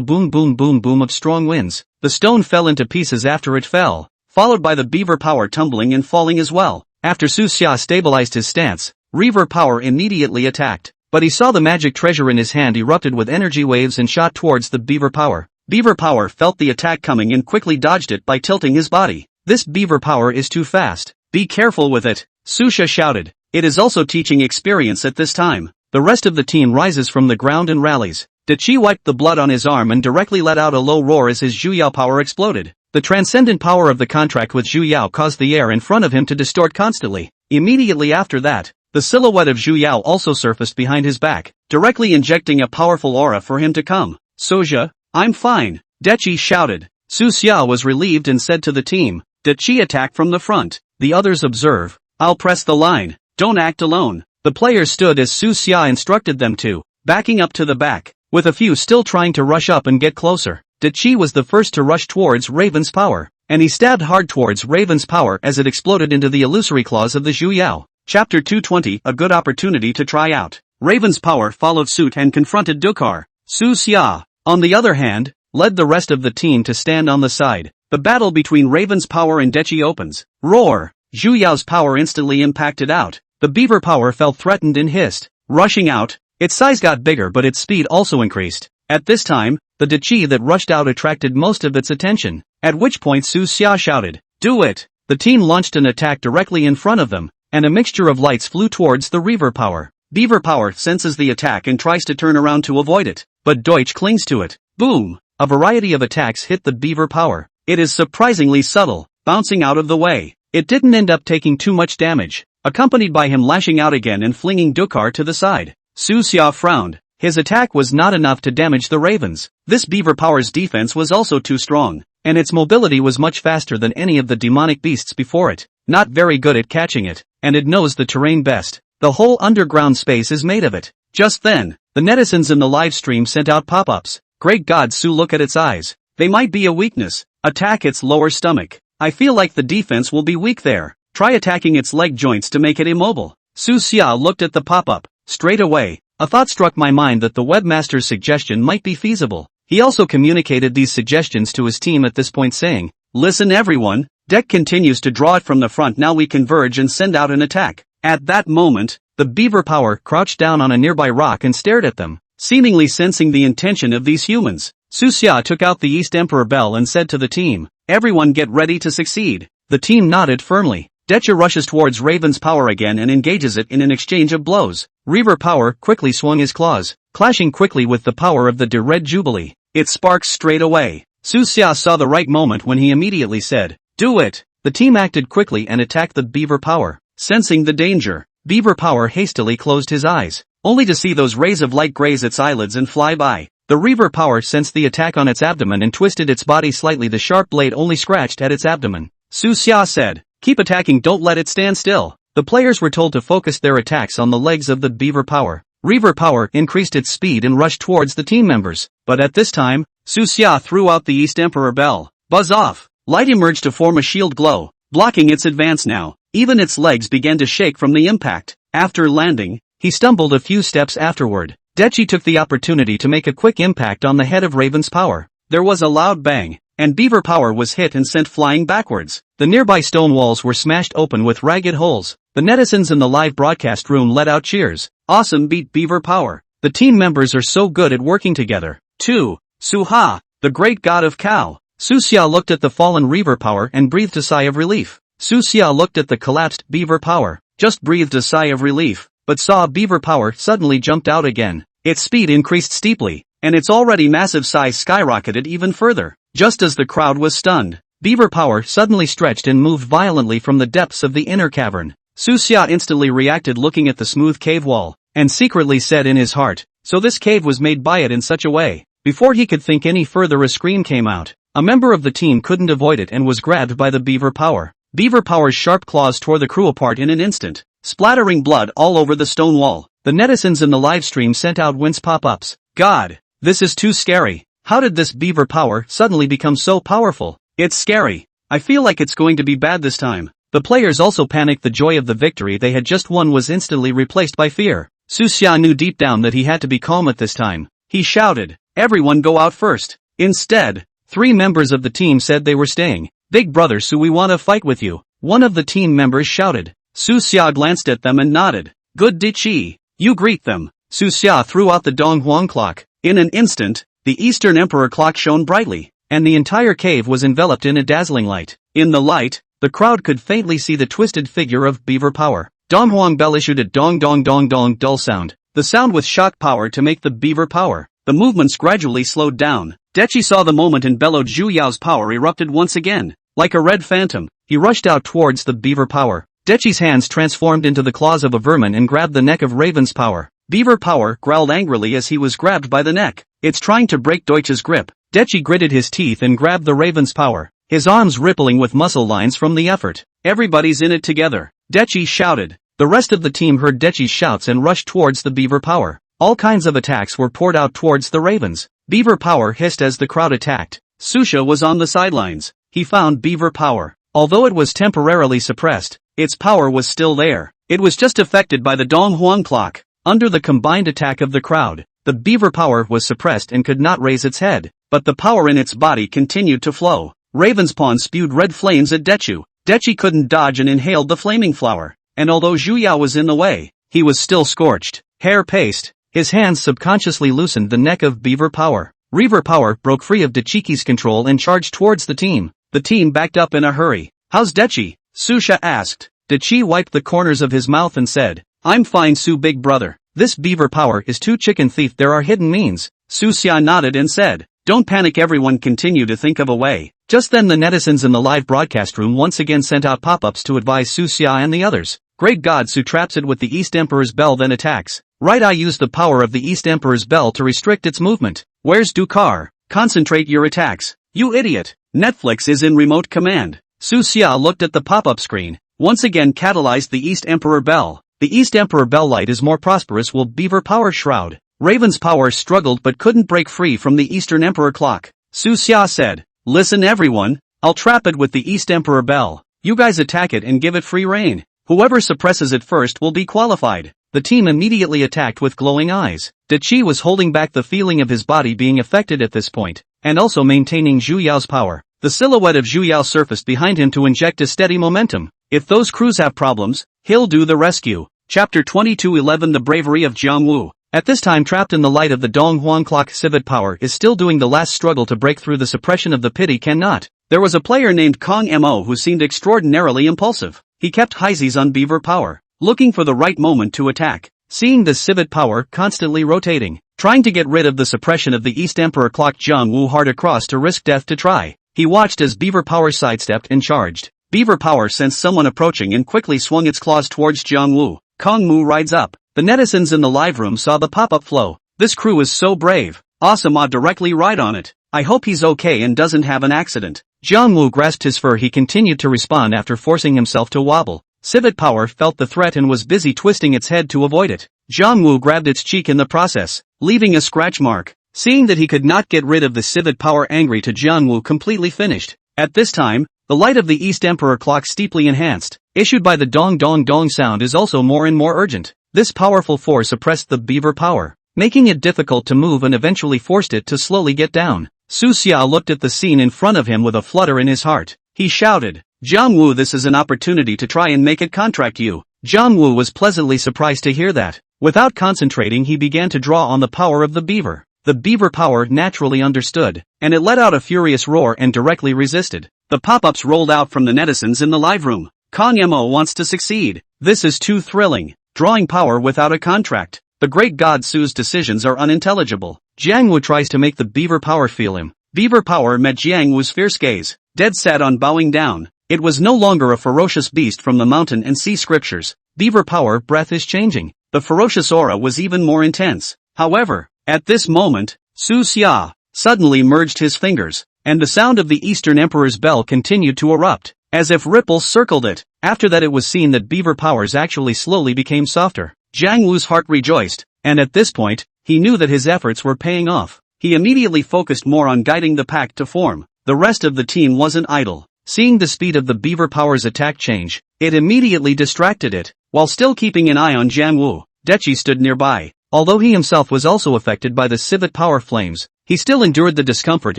boom boom boom boom of strong winds. The stone fell into pieces after it fell, followed by the beaver power tumbling and falling as well. After Su Xia stabilized his stance, Reaver power immediately attacked, but he saw the magic treasure in his hand erupted with energy waves and shot towards the beaver power. Beaver power felt the attack coming and quickly dodged it by tilting his body. "This beaver power is too fast. Be careful with it," Su Xia shouted. "It is also teaching experience at this time." The rest of the team rises from the ground and rallies. Deity wiped the blood on his arm and directly let out a low roar as his Zhuyao power exploded. The transcendent power of the contract with Zhuyao caused the air in front of him to distort constantly. Immediately after that, the silhouette of Zhuyao also surfaced behind his back, directly injecting a powerful aura for him to come. Soja, I'm fine, Deity shouted. Su Xia was relieved and said to the team, Deity attack from the front. The others observe. I'll press the line. Don't act alone. The players stood as Su Xia instructed them to, backing up to the back, with a few still trying to rush up and get closer. Deity was the first to rush towards Raven's power, and he stabbed hard towards Raven's power as it exploded into the illusory claws of the Zhuyao. Chapter 220, a good opportunity to try out. Raven's power followed suit and confronted Dukar. Su Xia, on the other hand, led the rest of the team to stand on the side. The battle between Raven's power and Deity opens. Roar! Zhuyao's power instantly impacted out. The beaver power felt threatened and hissed. Rushing out, its size got bigger but its speed also increased. At this time, the Deity that rushed out attracted most of its attention, at which point Su Xia shouted, Do it! The team launched an attack directly in front of them, and a mixture of lights flew towards the Reaver power. Beaver power senses the attack and tries to turn around to avoid it, but Deutsch clings to it. Boom! A variety of attacks hit the beaver power. It is surprisingly subtle, bouncing out of the way. It didn't end up taking too much damage, accompanied by him lashing out again and flinging Dukar to the side. Su Xia frowned. His attack was not enough to damage the ravens. This beaver power's defense was also too strong, and its mobility was much faster than any of the demonic beasts before it. Not very good at catching it, and it knows the terrain best. The whole underground space is made of it. Just then, the netizens in the live stream sent out pop-ups. Great God, Su, look at its eyes. They might be a weakness. Attack its lower stomach. I feel like the defense will be weak there. Try attacking its leg joints to make it immobile. Su Xia looked at the pop-up. Straight away, a thought struck my mind that the webmaster's suggestion might be feasible. He also communicated these suggestions to his team at this point saying, Listen everyone, Deck continues to draw it from the front, now we converge and send out an attack. At that moment, the beaver power crouched down on a nearby rock and stared at them, seemingly sensing the intention of these humans. Su Xia took out the East Emperor Bell and said to the team, Everyone get ready to succeed. The team nodded firmly. Decha rushes towards Raven's power again and engages it in an exchange of blows. Reaver power quickly swung his claws, clashing quickly with the power of the Red Jubilee. It sparks straight away. Su Xia saw the right moment when he immediately said, Do it! The team acted quickly and attacked the beaver power. Sensing the danger, beaver power hastily closed his eyes, only to see those rays of light graze its eyelids and fly by. The Reaver power sensed the attack on its abdomen and twisted its body slightly. The sharp blade only scratched at its abdomen. Su Xia said, Keep attacking, don't let it stand still. The players were told to focus their attacks on the legs of the beaver power. Reaver power increased its speed and rushed towards the team members. But at this time, Su Xia threw out the East Emperor Bell. Buzz off! Light emerged to form a shield glow, blocking its advance now. Even its legs began to shake from the impact. After landing, he stumbled a few steps afterward. Dechi took the opportunity to make a quick impact on the head of Raven's power. There was a loud bang, and beaver power was hit and sent flying backwards. The nearby stone walls were smashed open with ragged holes. The netizens in the live broadcast room let out cheers. Awesome, beat beaver power. The team members are so good at working together. 2. Su-ha, the great god of cow. Su Xia looked at the fallen Reaver power and breathed a sigh of relief. Su Xia looked at the collapsed beaver power, just breathed a sigh of relief, but saw beaver power suddenly jumped out again. Its speed increased steeply, and its already massive size skyrocketed even further. Just as the crowd was stunned, beaver power suddenly stretched and moved violently from the depths of the inner cavern. Su Xia instantly reacted, looking at the smooth cave wall, and secretly said in his heart, so this cave was made by it in such a way. Before he could think any further, a scream came out. A member of the team couldn't avoid it and was grabbed by the beaver power. Beaver power's sharp claws tore the crew apart in an instant, splattering blood all over the stone wall. The netizens in the livestream sent out wince pop-ups. God, this is too scary. How did this beaver power suddenly become so powerful? It's scary. I feel like it's going to be bad this time. The players also panicked. The joy of the victory they had just won was instantly replaced by fear. Su Xia knew deep down that he had to be calm at this time. He shouted, everyone go out first. Instead, 3 members of the team said they were staying. Big brother Su, we want to fight with you. One of the team members shouted. Su Xia glanced at them and nodded. Good Dichi. You greet them. Su Xia threw out the Dong Huang clock. In an instant, the Eastern Emperor clock shone brightly, and the entire cave was enveloped in a dazzling light. In the light, the crowd could faintly see the twisted figure of beaver power. Dong Huang Bell issued a dong dong dong dong dull sound. the sound with shock power to make the beaver power. The movements gradually slowed down. Deity saw the moment and bellowed. Zhu Yao's power erupted once again. Like a red phantom, he rushed out towards the beaver power. Deity's hands transformed into the claws of a vermin and grabbed the neck of Raven's power. Beaver power growled angrily as he was grabbed by the neck. It's trying to break Deutsch's grip. Deity gritted his teeth and grabbed the Raven's power, his arms rippling with muscle lines from the effort. Everybody's in it together, Deity shouted. The rest of the team heard Deity's shouts and rushed towards the beaver power. All kinds of attacks were poured out towards the Ravens. Beaver power hissed as the crowd attacked. Susha was on the sidelines. He found beaver power. Although it was temporarily suppressed, its power was still there. It was just affected by the Dong Huang clock. Under the combined attack of the crowd, the beaver power was suppressed and could not raise its head, but the power in its body continued to flow. Raven's pawn spewed red flames at Deity. Deity couldn't dodge and inhaled the flaming flower, and although Zhu Yao was in the way, he was still scorched. Hair paste. His hands subconsciously loosened the neck of beaver power. Reaver power broke free of Deity's control and charged towards the team. The team backed up in a hurry. How's Deity? Susha asked. Deity wiped the corners of his mouth and said, I'm fine, Su big brother. This beaver power is too chicken thief. There are hidden means. Susha nodded and said, don't panic. Everyone continue to think of a way. Just then the netizens in the live broadcast room once again sent out pop-ups to advise Susha and the others. Great God, Su traps it with the East Emperor's bell then attacks. Right, I use the power of the East Emperor's bell to restrict its movement. Where's Dukar? Concentrate your attacks. You idiot. Netflix is in remote command. Susha looked at the pop-up screen. Once again catalyzed the East Emperor bell. The East Emperor bell light is more prosperous will beaver power shroud. Raven's power struggled but couldn't break free from the Eastern Emperor clock. Susha said, listen everyone, I'll trap it with the East Emperor bell. You guys attack it and give it free reign. Whoever suppresses it first will be qualified. The team immediately attacked with glowing eyes. Deity was holding back the feeling of his body being affected at this point, and also maintaining Zhu Yao's power. The silhouette of Zhu Yao surfaced behind him to inject a steady momentum. If those crews have problems, he'll do the rescue. Chapter 22:11 The Bravery of Jiangwu. At this time, trapped in the light of the Dong Huang clock, civet power is still doing the last struggle to break through the suppression of the pity cannot. There was a player named Kong Mo who seemed extraordinarily impulsive. He kept highsies on beaver power, looking for the right moment to attack. Seeing the civet power constantly rotating, trying to get rid of the suppression of the East Emperor clock, Jiangwu hard across to risk death to try. He watched as beaver power sidestepped and charged. Beaver power sensed someone approaching and quickly swung its claws towards Jiangwu. Kong Mu rides up. The netizens in the live room saw the pop-up flow. This crew is so brave. Awesome, I'll directly ride on it. I hope he's okay and doesn't have an accident. Jiangwu grasped his fur. He continued to respond after forcing himself to wobble. Civet power felt the threat and was busy twisting its head to avoid it. Jiangwu grabbed its cheek in the process, leaving a scratch mark. Seeing that he could not get rid of the civet power, angry to Jiangwu completely finished. At this time, the light of the East Emperor clock steeply enhanced, issued by the dong dong dong sound, is also more and more urgent. This powerful force suppressed the beaver power, making it difficult to move and eventually forced it to slowly get down. Susha looked at the scene in front of him with a flutter in his heart. He shouted, Jiangwu, this is an opportunity to try and make it contract you. Jiangwu was pleasantly surprised to hear that. Without concentrating, he began to draw on the power of the beaver. The beaver power naturally understood, and it let out a furious roar and directly resisted. The pop-ups rolled out from the netizens in the live room. Kong Mo wants to succeed. This is too thrilling. Drawing power without a contract. The great god Su's decisions are unintelligible. Jiangwu tries to make the beaver power feel him. Beaver power met Jiangwu's fierce gaze, dead set on bowing down. It was no longer a ferocious beast from the mountain and sea scriptures. Beaver power breath is changing. The ferocious aura was even more intense. However, at this moment, Susha suddenly merged his fingers, and the sound of the Eastern Emperor's bell continued to erupt, as if ripples circled it. After that, it was seen that beaver powers actually slowly became softer. Jiangwu's heart rejoiced, and at this point, he knew that his efforts were paying off. He immediately focused more on guiding the pack to form. The rest of the team wasn't idle. Seeing the speed of the beaver power's attack change, it immediately distracted it, while still keeping an eye on Jiangwu. Deity stood nearby. Although he himself was also affected by the civet power flames, he still endured the discomfort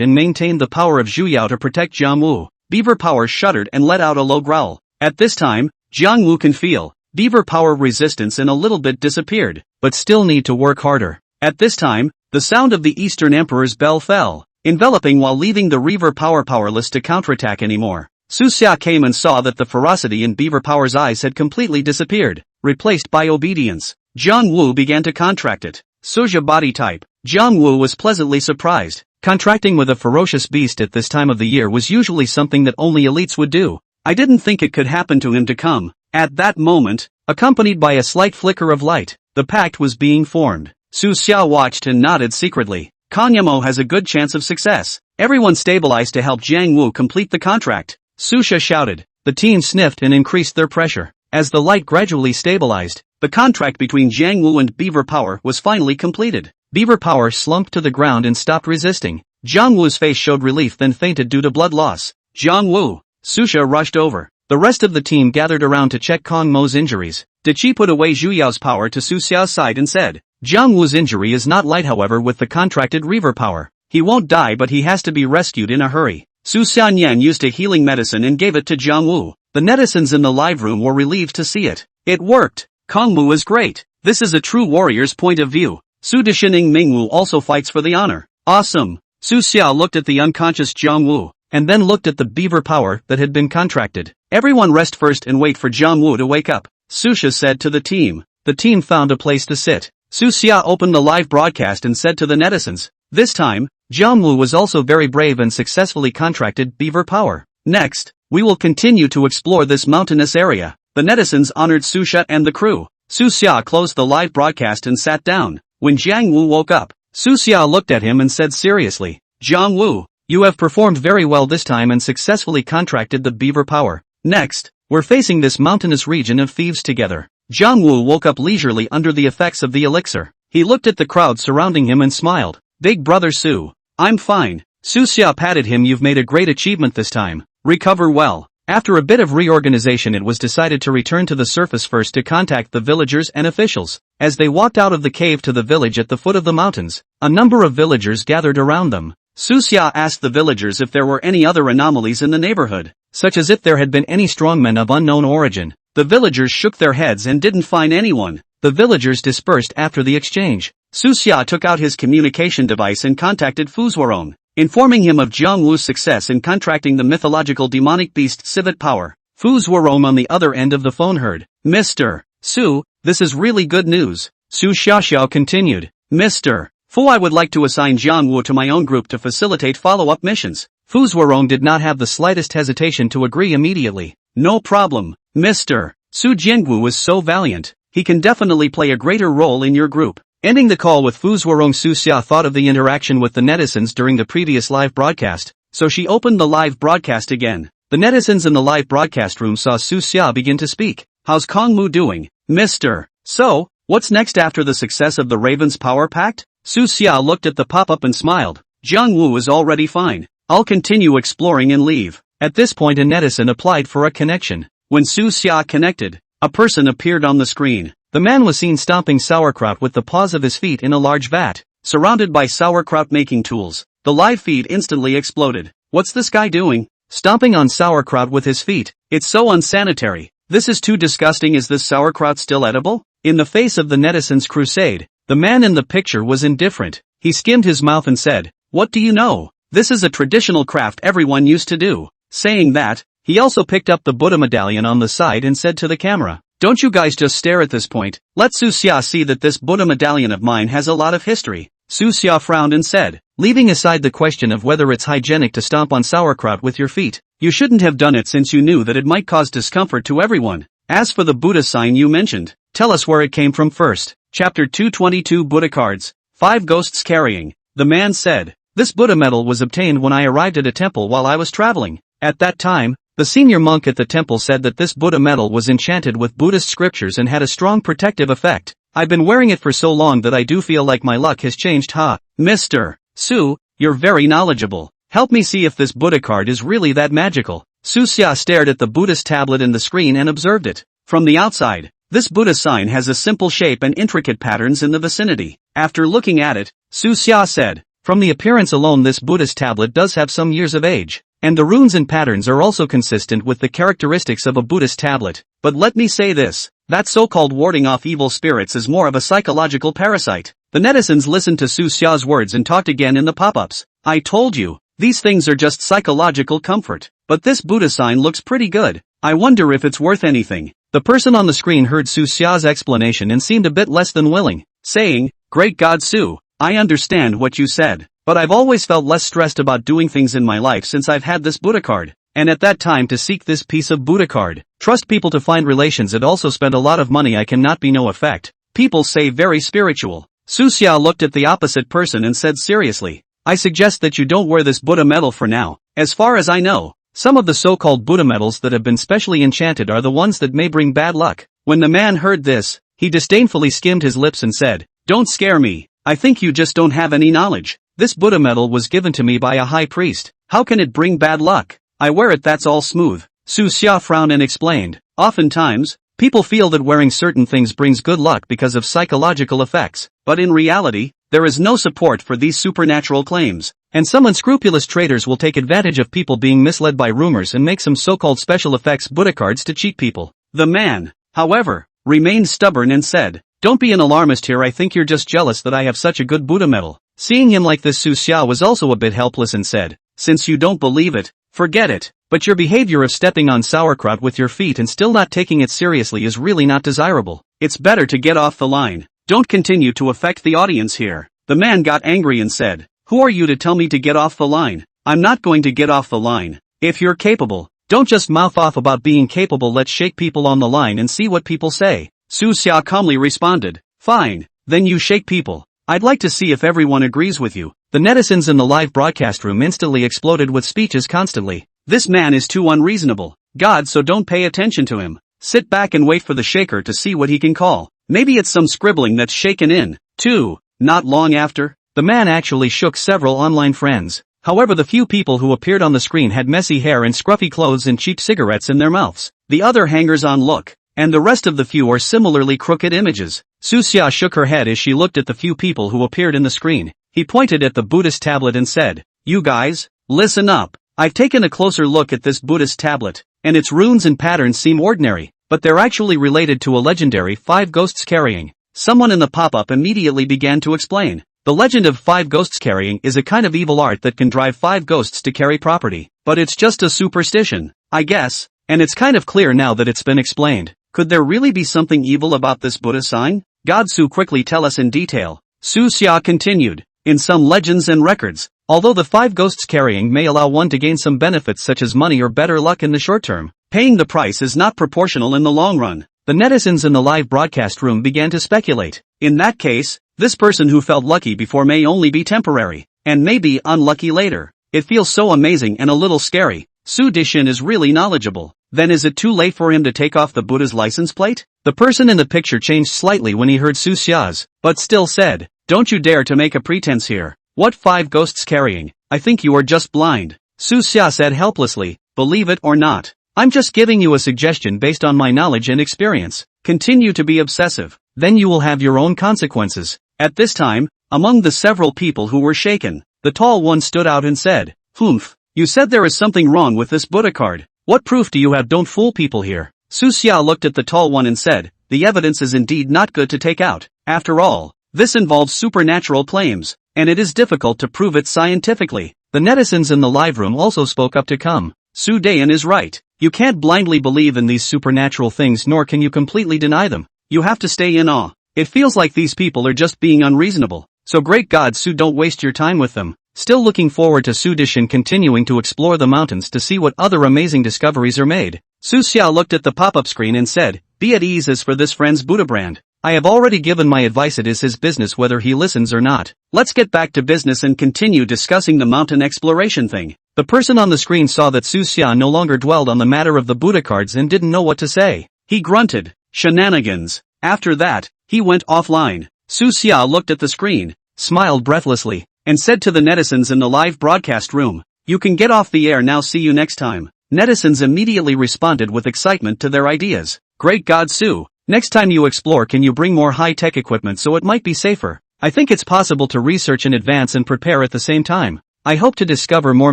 and maintained the power of Zhu Yao to protect Jiangwu. Beaver power shuddered and let out a low growl. At this time, Jiangwu can feel beaver power resistance and a little bit disappeared, but still need to work harder. At this time, the sound of the Eastern Emperor's bell fell, enveloping while leaving the Reaver power powerless to counterattack anymore. Susha came and saw that the ferocity in beaver power's eyes had completely disappeared, replaced by obedience. Jiang Wu began to contract it. Soja body type. Jiang Wu was pleasantly surprised. Contracting with a ferocious beast at this time of the year was usually something that only elites would do. I didn't think it could happen to him to come. At that moment, accompanied by a slight flicker of light, the pact was being formed. Su Xiao watched and nodded secretly. Kanyamo has a good chance of success. Everyone stabilized to help Jiang Wu complete the contract. Su Xia shouted. The team sniffed and increased their pressure. As the light gradually stabilized, the contract between Jiang Wu and Beaver Power was finally completed. Beaver Power slumped to the ground and stopped resisting. Jiang Wu's face showed relief then fainted due to blood loss. Jiang Wu. Su Xia rushed over. The rest of the team gathered around to check Kong Mo's injuries. Deity put away Zhu Yao's power to Su Xiao's side and said, Jiang Wu's injury is not light however with the contracted Reaver Power. He won't die but he has to be rescued in a hurry. Su Xianyan used a healing medicine and gave it to Jiang Wu. The netizens in the live room were relieved to see it. It worked. Kong Mu is great. This is a true warrior's point of view. Su Deshining Mingwu also fights for the honor. Awesome. Su Xiao looked at the unconscious Jiang Wu, and then looked at the Beaver Power that had been contracted. Everyone rest first and wait for Jiang Wu to wake up, Su Xia said to the team. The team found a place to sit. Su Xia opened the live broadcast and said to the netizens. This time, Jiang Wu was also very brave and successfully contracted Beaver Power. Next, we will continue to explore this mountainous area. The netizens honored Su Xia and the crew. Su Xia closed the live broadcast and sat down. When Jiang Wu woke up, Su Xia looked at him and said seriously, Jiang Wu, you have performed very well this time and successfully contracted the Beaver Power. Next, we're facing this mountainous region of thieves together. Jiang Wu woke up leisurely under the effects of the elixir. He looked at the crowd surrounding him and smiled. Big brother Su. I'm fine. Su Xia patted him. You've made a great achievement this time. Recover well. After a bit of reorganization it was decided to return to the surface first to contact the villagers and officials. As they walked out of the cave to the village at the foot of the mountains, a number of villagers gathered around them. Su Xia asked the villagers if there were any other anomalies in the neighborhood, such as if there had been any strongmen of unknown origin. The villagers shook their heads and didn't find anyone. The villagers dispersed after the exchange. Su Xia took out his communication device and contacted Fu Zuorong, informing him of Jiang Wu's success in contracting the mythological demonic beast Civet Power. Fu Zuorong on the other end of the phone heard. Mr. Su, this is really good news. Su Xiaoxiao continued. Mr. Fu, I would like to assign Jiang Wu to my own group to facilitate follow-up missions. Fu Zuorong did not have the slightest hesitation to agree immediately. No problem, Mr. Su Jingwu is so valiant. He can definitely play a greater role in your group. Ending the call with Fu Zuorong, Su Xia thought of the interaction with the netizens during the previous live broadcast, so she opened the live broadcast again. The netizens in the live broadcast room saw Su Xia begin to speak. How's Kong Mu doing, Mr. So, what's next after the success of the Raven's Power Pact? Su Xia looked at the pop-up and smiled. Jiang Wu is already fine. I'll continue exploring and leave. At this point a netizen applied for a connection. When Su Xia connected, a person appeared on the screen. The man was seen stomping sauerkraut with the paws of his feet in a large vat, surrounded by sauerkraut making tools. The live feed instantly exploded. What's this guy doing? Stomping on sauerkraut with his feet. It's so unsanitary. This is too disgusting. Is this sauerkraut still edible? In the face of the netizens' crusade, the man in the picture was indifferent. He skimmed his mouth and said, What do you know? This is a traditional craft everyone used to do. Saying that, he also picked up the Buddha medallion on the side and said to the camera, Don't you guys just stare at this point. Let Su Xia see that this Buddha medallion of mine has a lot of history. Su Xia frowned and said, leaving aside the question of whether it's hygienic to stomp on sauerkraut with your feet, you shouldn't have done it since you knew that it might cause discomfort to everyone. As for the Buddha sign you mentioned, tell us where it came from first. Chapter 222 Buddha Cards, 5 Ghosts Carrying. The man said, This Buddha medal was obtained when I arrived at a temple while I was traveling. At that time, the senior monk at the temple said that this Buddha medal was enchanted with Buddhist scriptures and had a strong protective effect. I've been wearing it for so long that I do feel like my luck has changed. Mr. Su, you're very knowledgeable. Help me see if this Buddha card is really that magical. Su Xia stared at the Buddhist tablet in the screen and observed it. From the outside, this Buddha sign has a simple shape and intricate patterns in the vicinity. After looking at it, Su Xia said, From the appearance alone this Buddhist tablet does have some years of age. And the runes and patterns are also consistent with the characteristics of a Buddhist tablet. But let me say this, that so-called warding off evil spirits is more of a psychological parasite. The netizens listened to Su Xia's words and talked again in the pop-ups. I told you, these things are just psychological comfort. But this Buddha sign looks pretty good. I wonder if it's worth anything. The person on the screen heard Su Xia's explanation and seemed a bit less than willing, saying, Great God Su, I understand what you said, but I've always felt less stressed about doing things in my life since I've had this Buddha card. And at that time to seek this piece of Buddha card, trust people to find relations and also spend a lot of money I cannot be no effect. People say very spiritual. Su Xia looked at the opposite person and said seriously, I suggest that you don't wear this Buddha medal for now. As far as I know, some of the so-called Buddha medals that have been specially enchanted are the ones that may bring bad luck. When the man heard this, he disdainfully skimmed his lips and said, Don't scare me, I think you just don't have any knowledge. This Buddha medal was given to me by a high priest. How can it bring bad luck? I wear it, that's all smooth. Su Xia frowned and explained, Oftentimes, people feel that wearing certain things brings good luck because of psychological effects, but in reality, there is no support for these supernatural claims, and some unscrupulous traders will take advantage of people being misled by rumors and make some so-called special effects Buddha cards to cheat people. The man, however, remained stubborn and said, Don't be an alarmist here, I think you're just jealous that I have such a good Buddha medal. Seeing him like this, Su Xia was also a bit helpless and said, Since you don't believe it, forget it, but your behavior of stepping on sauerkraut with your feet and still not taking it seriously is really not desirable. It's better to get off the line. Don't continue to affect the audience here. The man got angry and said, Who are you to tell me to get off the line? I'm not going to get off the line. If you're capable, don't just mouth off about being capable, let's shake people on the line and see what people say. Su Xia calmly responded, Fine, then you shake people. I'd like to see if everyone agrees with you. The netizens in the live broadcast room instantly exploded with speeches constantly. This man is too unreasonable. God, so don't pay attention to him. Sit back and wait for the shaker to see what he can call. Maybe it's some scribbling that's shaken in, too. Not long after, the man actually shook several online friends. However, the few people who appeared on the screen had messy hair and scruffy clothes and cheap cigarettes in their mouths. The other hangers-on look, and the rest of the few are similarly crooked images. Su Xia shook her head as she looked at the few people who appeared in the screen. He pointed at the Buddhist tablet and said, You guys, listen up. I've taken a closer look at this Buddhist tablet, and its runes and patterns seem ordinary, but they're actually related to a legendary 5 ghosts carrying. Someone in the pop-up immediately began to explain. The legend of 5 ghosts carrying is a kind of evil art that can drive 5 ghosts to carry property, but it's just a superstition, I guess, and it's kind of clear now that it's been explained. Could there really be something evil about this Buddha sign? God Su, quickly tell us in detail. Su Xia continued. In some legends and records, although the 5 ghosts carrying may allow one to gain some benefits such as money or better luck in the short term, paying the price is not proportional in the long run. The netizens in the live broadcast room began to speculate. In that case, this person who felt lucky before may only be temporary, and may be unlucky later. It feels so amazing and a little scary. Su Dishin is really knowledgeable. Then is it too late for him to take off the Buddha's license plate? The person in the picture changed slightly when he heard Su Xia's, but still said, Don't you dare to make a pretense here. What 5 ghosts carrying? I think you are just blind. Su Xia said helplessly, Believe it or not, I'm just giving you a suggestion based on my knowledge and experience. Continue to be obsessive, then you will have your own consequences. At this time, among the several people who were shaken, the tall one stood out and said, Humph, you said there is something wrong with this Buddha card. What proof do you have? Don't fool people here. Su Xia looked at the tall one and said, The evidence is indeed not good to take out. After all, this involves supernatural claims, and it is difficult to prove it scientifically. The netizens in the live room also spoke up to come. Su Dayan is right. You can't blindly believe in these supernatural things, nor can you completely deny them. You have to stay in awe. It feels like these people are just being unreasonable. So great God Su, don't waste your time with them. Still looking forward to Su Dishin continuing to explore the mountains to see what other amazing discoveries are made. Su Xia looked at the pop-up screen and said, Be at ease as for this friend's Buddha brand. I have already given my advice, it is his business whether he listens or not. Let's get back to business and continue discussing the mountain exploration thing. The person on the screen saw that Su Xia no longer dwelled on the matter of the Buddha cards and didn't know what to say. He grunted, Shenanigans. After that, he went offline. Su Xia looked at the screen, smiled breathlessly, and said to the netizens in the live broadcast room, You can get off the air now, see you next time. Netizens immediately responded with excitement to their ideas. Great God Su, next time you explore, can you bring more high-tech equipment so it might be safer? I think it's possible to research in advance and prepare at the same time. I hope to discover more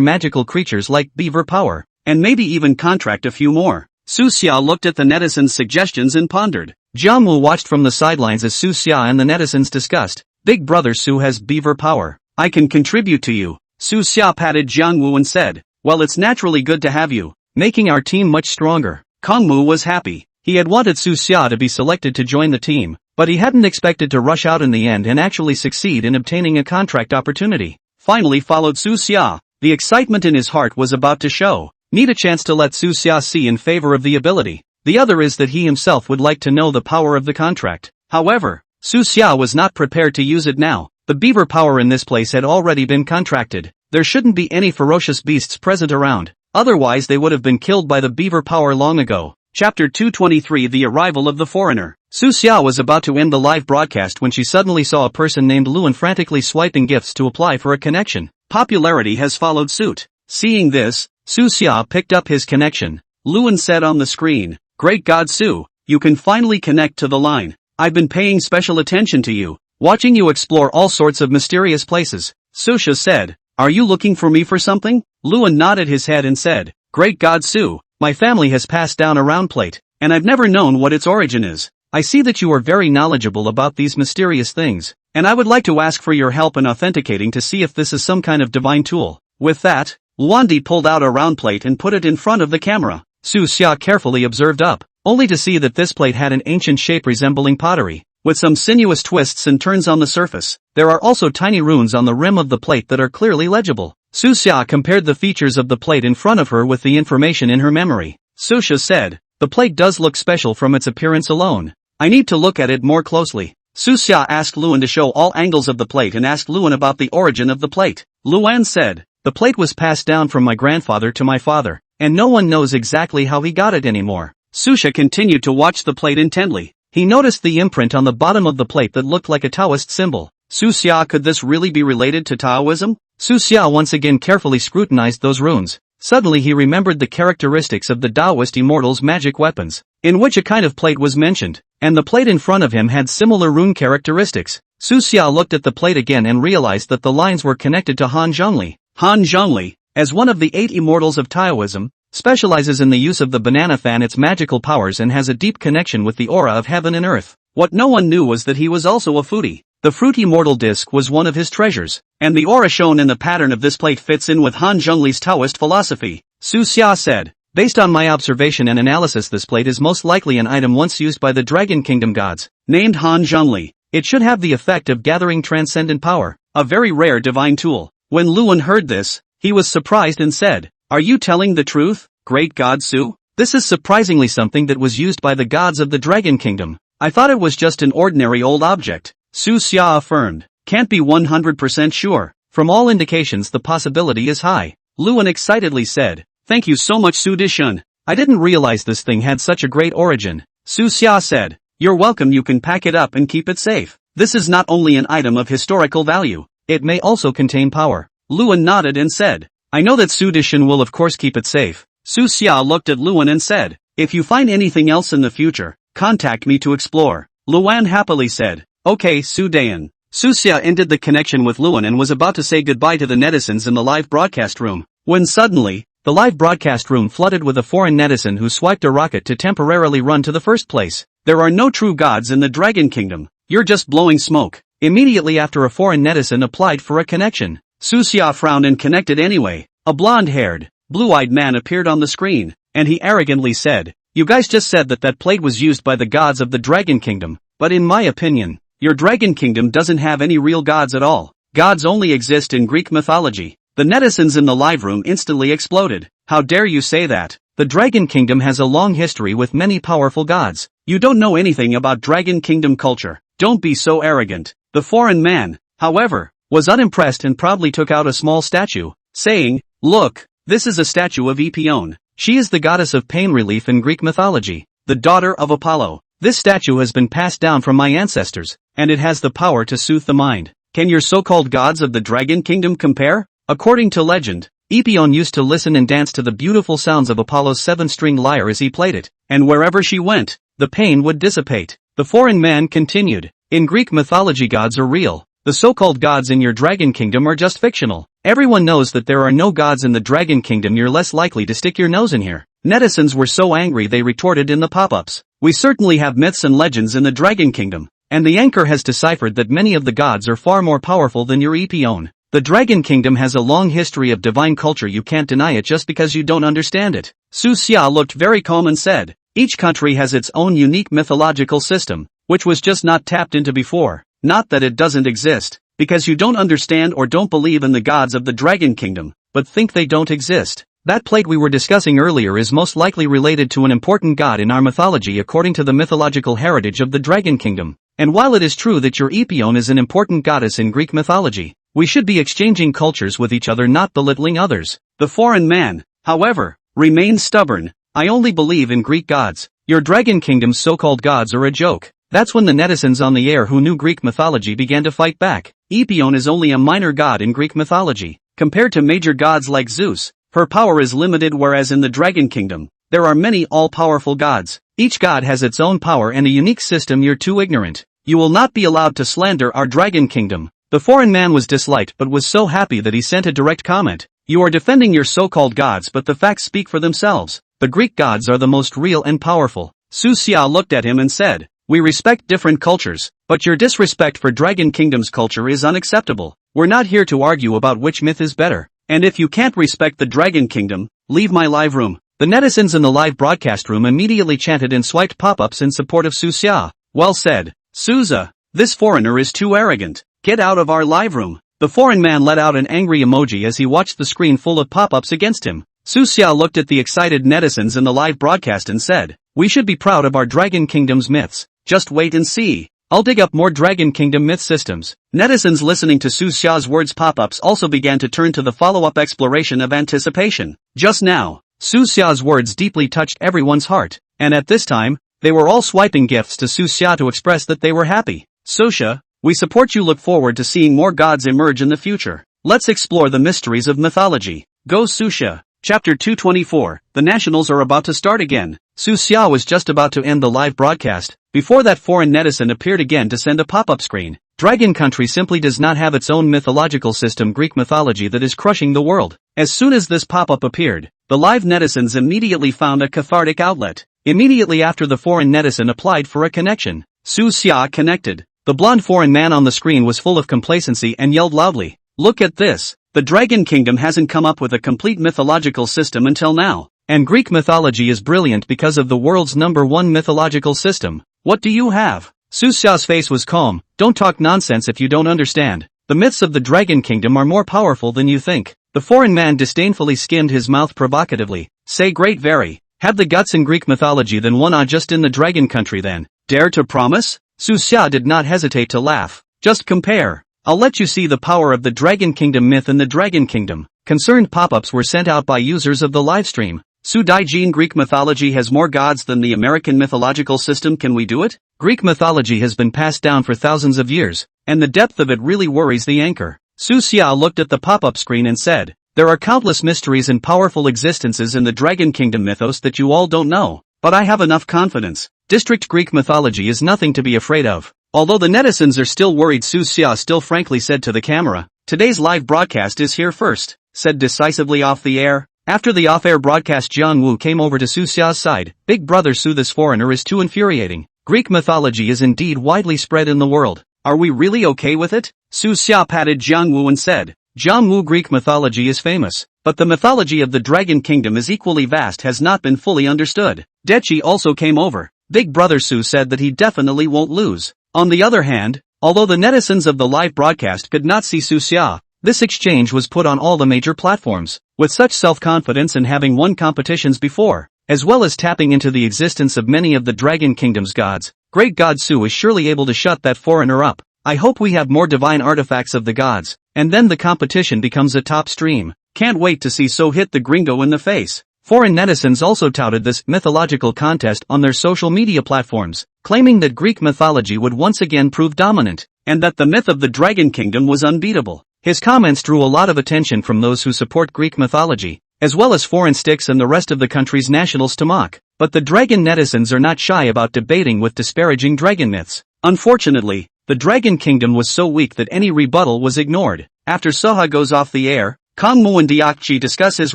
magical creatures like beaver power, and maybe even contract a few more. Su Xia looked at the netizens' suggestions and pondered. Jiangwu watched from the sidelines as Su Xia and the netizens discussed. Big brother Su has beaver power. I can contribute to you. Su Xia patted Jiangwu and said, Well, it's naturally good to have you, making our team much stronger. Kongmu was happy. He had wanted Su Xia to be selected to join the team, but he hadn't expected to rush out in the end and actually succeed in obtaining a contract opportunity. Finally followed Su Xia. The excitement in his heart was about to show. Need a chance to let Su Xia see in favor of the ability. The other is that he himself would like to know the power of the contract. However, Su Xia was not prepared to use it now. The beaver power in this place had already been contracted. There shouldn't be any ferocious beasts present around. Otherwise they would have been killed by the beaver power long ago. Chapter 223 The Arrival of the Foreigner. Su Xia was about to end the live broadcast when she suddenly saw a person named Luan frantically swiping gifts to apply for a connection. Popularity has followed suit. Seeing this, Su Xia picked up his connection. Luan said on the screen, "Great God Su, you can finally connect to the line. I've been paying special attention to you, watching you explore all sorts of mysterious places." Su Xia said, "Are you looking for me for something?" Luan nodded his head and said, "Great God Su, my family has passed down a round plate, and I've never known what its origin is. I see that you are very knowledgeable about these mysterious things, and I would like to ask for your help in authenticating to see if this is some kind of divine tool." With that, Luandi pulled out a round plate and put it in front of the camera. Su Xia carefully observed up, only to see that this plate had an ancient shape resembling pottery, with some sinuous twists and turns on the surface. There are also tiny runes on the rim of the plate that are clearly legible. Su Xia compared the features of the plate in front of her with the information in her memory. Su Xia said, "The plate does look special from its appearance alone. I need to look at it more closely." Su Xia asked Luan to show all angles of the plate and asked Luan about the origin of the plate. Luan said, "The plate was passed down from my grandfather to my father, and no one knows exactly how he got it anymore." Su Xia continued to watch the plate intently. He noticed the imprint on the bottom of the plate that looked like a Taoist symbol. Su Xia, could this really be related to Taoism? Su Xia once again carefully scrutinized those runes. Suddenly he remembered the characteristics of the Taoist immortals' magic weapons, in which a kind of plate was mentioned, and the plate in front of him had similar rune characteristics. Su Xia looked at the plate again and realized that the lines were connected to Han Zhongli. Han Zhongli, as one of the 8 immortals of Taoism, specializes in the use of the banana fan, its magical powers, and has a deep connection with the aura of heaven and earth. What no one knew was that he was also a foodie. The fruit immortal disc was one of his treasures, and the aura shown in the pattern of this plate fits in with Han Zhongli's Taoist philosophy. Su Xia said, "Based on my observation and analysis, this plate is most likely an item once used by the Dragon Kingdom gods, named Han Zhongli. It should have the effect of gathering transcendent power, a very rare divine tool." When Luan heard this, he was surprised and said, "Are you telling the truth, Great God Su? This is surprisingly something that was used by the gods of the Dragon Kingdom. I thought it was just an ordinary old object." Su Xia affirmed, "Can't be 100% sure. From all indications the possibility is high." Luan excitedly said, "Thank you so much Su Dishun. I didn't realize this thing had such a great origin." Su Xia said, "You're welcome, you can pack it up and keep it safe. This is not only an item of historical value, it may also contain power." Luan nodded and said, "I know that Su Dishun will of course keep it safe." Su Xia looked at Luan and said, "If you find anything else in the future, contact me to explore." Luan happily said, "Okay Su Dayan." Su Xia ended the connection with Luan and was about to say goodbye to the netizens in the live broadcast room, when suddenly, the live broadcast room flooded with a foreign netizen who swiped a rocket to temporarily run to the first place. "There are no true gods in the Dragon Kingdom. You're just blowing smoke." Immediately after, a foreign netizen applied for a connection. Su Xia frowned and connected anyway. A blonde-haired, blue-eyed man appeared on the screen, and he arrogantly said, "You guys just said that that plate was used by the gods of the Dragon Kingdom, but in my opinion, your Dragon Kingdom doesn't have any real gods at all. Gods only exist in Greek mythology." The netizens in the live room instantly exploded. "How dare you say that? The Dragon Kingdom has a long history with many powerful gods. You don't know anything about Dragon Kingdom culture. Don't be so arrogant." The foreign man, however, was unimpressed and proudly took out a small statue, saying, "Look, this is a statue of Epione. She is the goddess of pain relief in Greek mythology, the daughter of Apollo. This statue has been passed down from my ancestors, and it has the power to soothe the mind. Can your so-called gods of the Dragon Kingdom compare?" According to legend, Epione used to listen and dance to the beautiful sounds of Apollo's 7-string lyre as he played it, and wherever she went, the pain would dissipate. The foreign man continued, "In Greek mythology, gods are real. The so-called gods in your Dragon Kingdom are just fictional. Everyone knows that there are no gods in the Dragon Kingdom. You're less likely to stick your nose in here." Netizens were so angry they retorted in the pop-ups, "We certainly have myths and legends in the Dragon Kingdom, and the anchor has deciphered that many of the gods are far more powerful than your Epione. The Dragon Kingdom has a long history of divine culture. You can't deny it just because you don't understand it. Su Xia looked very calm and said, each country has its own unique mythological system, which was just not tapped into before. Not that it doesn't exist, because you don't understand or don't believe in the gods of the Dragon Kingdom, but think they don't exist. That plate we were discussing earlier is most likely related to an important god in our mythology according to the mythological heritage of the Dragon Kingdom. And while it is true that your Epion is an important goddess in Greek mythology, we should be exchanging cultures with each other, not belittling others. The foreign man, however, remained stubborn. I only believe in Greek gods. Your Dragon Kingdom's so-called gods are a joke. That's when the netizens on the air who knew Greek mythology began to fight back. Epion is only a minor god in Greek mythology. Compared to major gods like Zeus, her power is limited, whereas in the Dragon Kingdom, there are many all-powerful gods. Each god has its own power and a unique system. You're too ignorant. You will not be allowed to slander our Dragon Kingdom. The foreign man was disliked but was so happy that he sent a direct comment. You are defending your so-called gods, but the facts speak for themselves. The Greek gods are the most real and powerful. Su Xia looked at him and said, we respect different cultures, but your disrespect for Dragon Kingdom's culture is unacceptable. We're not here to argue about which myth is better. And if you can't respect the Dragon Kingdom, leave my live room. The netizens in the live broadcast room immediately chanted and swiped pop-ups in support of Su Xia. Well said, Souza. This foreigner is too arrogant. Get out of our live room. The foreign man let out an angry emoji as he watched the screen full of pop-ups against him. Su Xia looked at the excited netizens in the live broadcast and said, we should be proud of our Dragon Kingdom's myths. Just wait and see. I'll dig up more Dragon Kingdom myth systems. Netizens listening to Su Xia's words pop-ups also began to turn to the follow-up exploration of anticipation. Just now, Su Xia's words deeply touched everyone's heart, and at this time, they were all swiping gifts to Su Xia to express that they were happy. Susha, we support you. Look forward to seeing more gods emerge in the future. Let's explore the mysteries of mythology. Go Susha. Chapter 224, the Nationals are about to start again. Su Xia was just about to end the live broadcast, before that foreign netizen appeared again to send a pop-up screen. Dragon Country simply does not have its own mythological system, Greek mythology, that is crushing the world. As soon as this pop-up appeared, the live netizens immediately found a cathartic outlet. Immediately after, the foreign netizen applied for a connection. Su Xia connected. The blonde foreign man on the screen was full of complacency and yelled loudly, look at this. The Dragon Kingdom hasn't come up with a complete mythological system until now. And Greek mythology is brilliant because of the world's #1 mythological system. What do you have? Su Xia's face was calm. Don't talk nonsense if you don't understand. The myths of the Dragon Kingdom are more powerful than you think. The foreign man disdainfully skimmed his mouth provocatively. Say great, very. Have the guts in Greek mythology, then why not just in the Dragon Country then? Dare to promise? Su Xia did not hesitate to laugh. Just compare. I'll let you see the power of the Dragon Kingdom myth in the Dragon Kingdom. Concerned pop-ups were sent out by users of the livestream. Su Daijin, Greek mythology has more gods than the American mythological system. Can we do it? Greek mythology has been passed down for thousands of years, and the depth of it really worries the anchor. Su Xia looked at the pop-up screen and said, there are countless mysteries and powerful existences in the Dragon Kingdom mythos that you all don't know, but I have enough confidence. District Greek mythology is nothing to be afraid of. Although the netizens are still worried, Su Xia still frankly said to the camera, today's live broadcast is here first, said decisively off the air. After the off-air broadcast, Jiang Wu came over to Su Xia's side. Big brother Su, this foreigner is too infuriating. Greek mythology is indeed widely spread in the world. Are we really okay with it? Su Xia patted Jiang Wu and said, Jiang Wu, Greek mythology is famous, but the mythology of the Dragon Kingdom is equally vast, has not been fully understood. Deity also came over. Big brother Su said that he definitely won't lose. On the other hand, although the netizens of the live broadcast could not see Su Xia, this exchange was put on all the major platforms. With such self-confidence and having won competitions before, as well as tapping into the existence of many of the Dragon Kingdom's gods, Great God Su is surely able to shut that foreigner up. I hope we have more divine artifacts of the gods, and then the competition becomes a top stream. Can't wait to see So hit the gringo in the face. Foreign netizens also touted this mythological contest on their social media platforms, claiming that Greek mythology would once again prove dominant, and that the myth of the Dragon Kingdom was unbeatable. His comments drew a lot of attention from those who support Greek mythology, as well as foreign sticks and the rest of the country's nationals to mock. But the dragon netizens are not shy about debating with disparaging dragon myths. Unfortunately, the Dragon Kingdom was so weak that any rebuttal was ignored. After Soha goes off the air, Kang Mu and Diakchi discuss his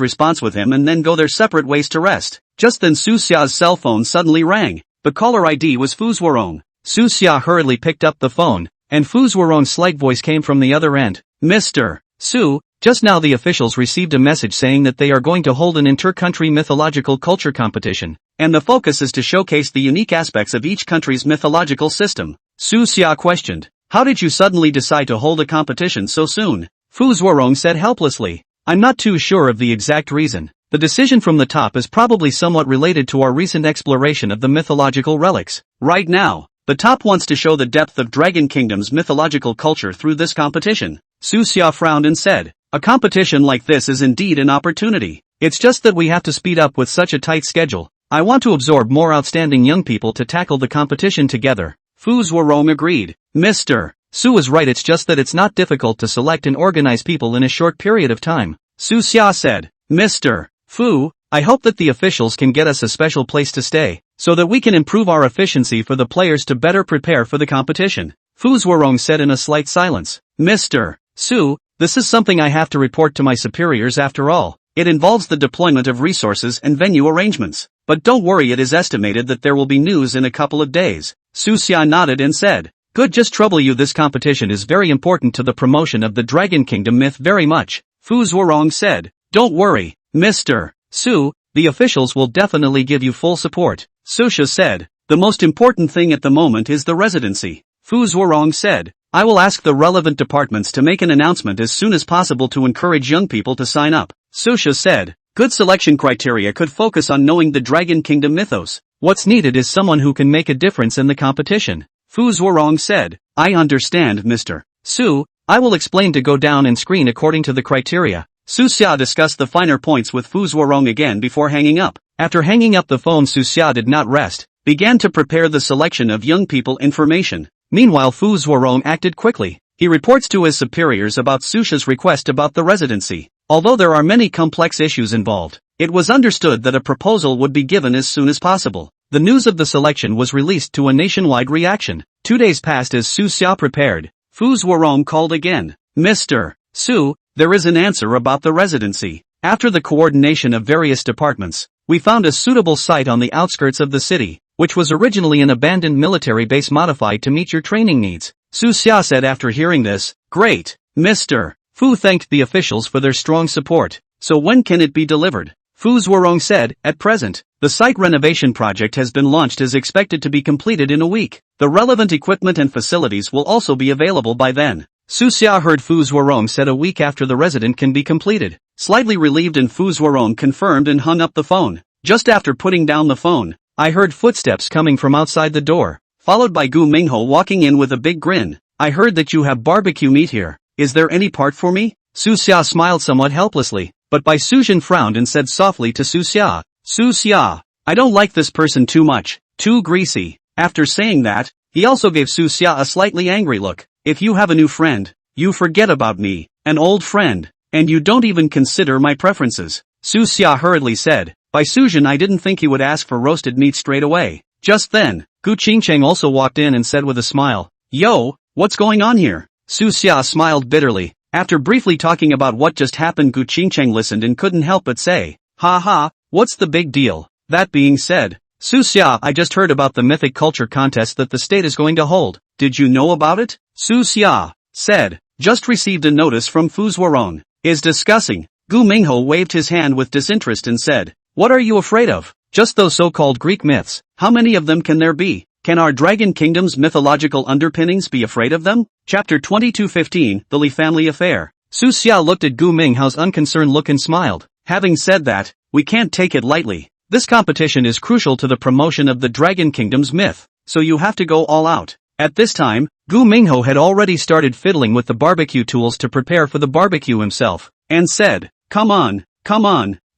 response with him and then go their separate ways to rest. Just then Su Xia's cell phone suddenly rang. The caller ID was Fu Zhuarong. Su Xia hurriedly picked up the phone, and Fu Zhuarong's slight voice came from the other end. Mr. Su, just now the officials received a message saying that they are going to hold an inter-country mythological culture competition, and the focus is to showcase the unique aspects of each country's mythological system. Su Xia questioned, how did you suddenly decide to hold a competition so soon? Fu Zuorong said helplessly, I'm not too sure of the exact reason. The decision from the top is probably somewhat related to our recent exploration of the mythological relics. Right now, the top wants to show the depth of Dragon Kingdom's mythological culture through this competition. Su Xia frowned and said, a competition like this is indeed an opportunity. It's just that we have to speed up with such a tight schedule. I want to absorb more outstanding young people to tackle the competition together. Fu Zuorong agreed. Mr. Su is right, it's just that it's not difficult to select and organize people in a short period of time. Su Xia said, Mr. Fu, I hope that the officials can get us a special place to stay, so that we can improve our efficiency for the players to better prepare for the competition. Fu Zuorong said in a slight silence. Mr. Su, this is something I have to report to my superiors after all. It involves the deployment of resources and venue arrangements. But don't worry, it is estimated that there will be news in a couple of days. Su Xia nodded and said, good, just trouble you, this competition is very important to the promotion of the Dragon Kingdom myth very much. Fu Zuorong said, don't worry, Mr. Su, the officials will definitely give you full support. Su Xia said, the most important thing at the moment is the residency. Fu Zuorong said, I will ask the relevant departments to make an announcement as soon as possible to encourage young people to sign up. Su Xia said, good selection criteria could focus on knowing the Dragon Kingdom mythos. What's needed is someone who can make a difference in the competition. Fu Zuorong said, I understand, Mr. Su, I will explain to go down and screen according to the criteria. Su Xia discussed the finer points with Fu Zuorong again before hanging up. After hanging up the phone, Su Xia did not rest, began to prepare the selection of young people information. Meanwhile, Fu Zuorong acted quickly. He reports to his superiors about Su Xia's request about the residency. Although there are many complex issues involved, it was understood that a proposal would be given as soon as possible. The news of the selection was released to a nationwide reaction. 2 days passed as Su Xia prepared. Fu Zuorong called again. Mr. Su, there is an answer about the residency. After the coordination of various departments, we found a suitable site on the outskirts of the city, which was originally an abandoned military base modified to meet your training needs. Su Xia said after hearing this, great, Mr. Fu thanked the officials for their strong support. So when can it be delivered? Fu Zuorong said, at present, the site renovation project has been launched, is expected to be completed in a week. The relevant equipment and facilities will also be available by then. Su Xia heard Fu Zuorong said a week after the resident can be completed. Slightly relieved, and Fu Zuorong confirmed and hung up the phone. Just after putting down the phone, I heard footsteps coming from outside the door, followed by Gu Mingho walking in with a big grin. I heard that you have barbecue meat here. Is there any part for me? Su Xia smiled somewhat helplessly, but Bai Sujin frowned and said softly to Su Xia, Su Xia, I don't like this person too much, too greasy. After saying that, he also gave Su Xia a slightly angry look. If you have a new friend, you forget about me, an old friend, and you don't even consider my preferences. Su Xia hurriedly said, Bai Sujin, I didn't think he would ask for roasted meat straight away. Just then, Gu Qingcheng also walked in and said with a smile, Yo, what's going on here? Su Xia smiled bitterly. After briefly talking about what just happened, Gu Qingcheng listened and couldn't help but say, ha ha, what's the big deal? That being said, Su Xia, I just heard about the mythic culture contest that the state is going to hold. Did you know about it? Su Xia said, just received a notice from Fu Zuorong. Is discussing. Gu Mingho waved his hand with disinterest and said, what are you afraid of? Just those so-called Greek myths. How many of them can there be? Can our Dragon Kingdom's mythological underpinnings be afraid of them? Chapter 22:15, The Li Family Affair. Su Xia looked at Gu Minghao's unconcerned look and smiled. Having said that, we can't take it lightly. This competition is crucial to the promotion of the Dragon Kingdom's myth, so you have to go all out. At this time, Gu Mingho had already started fiddling with the barbecue tools to prepare for the barbecue himself, and said, come on,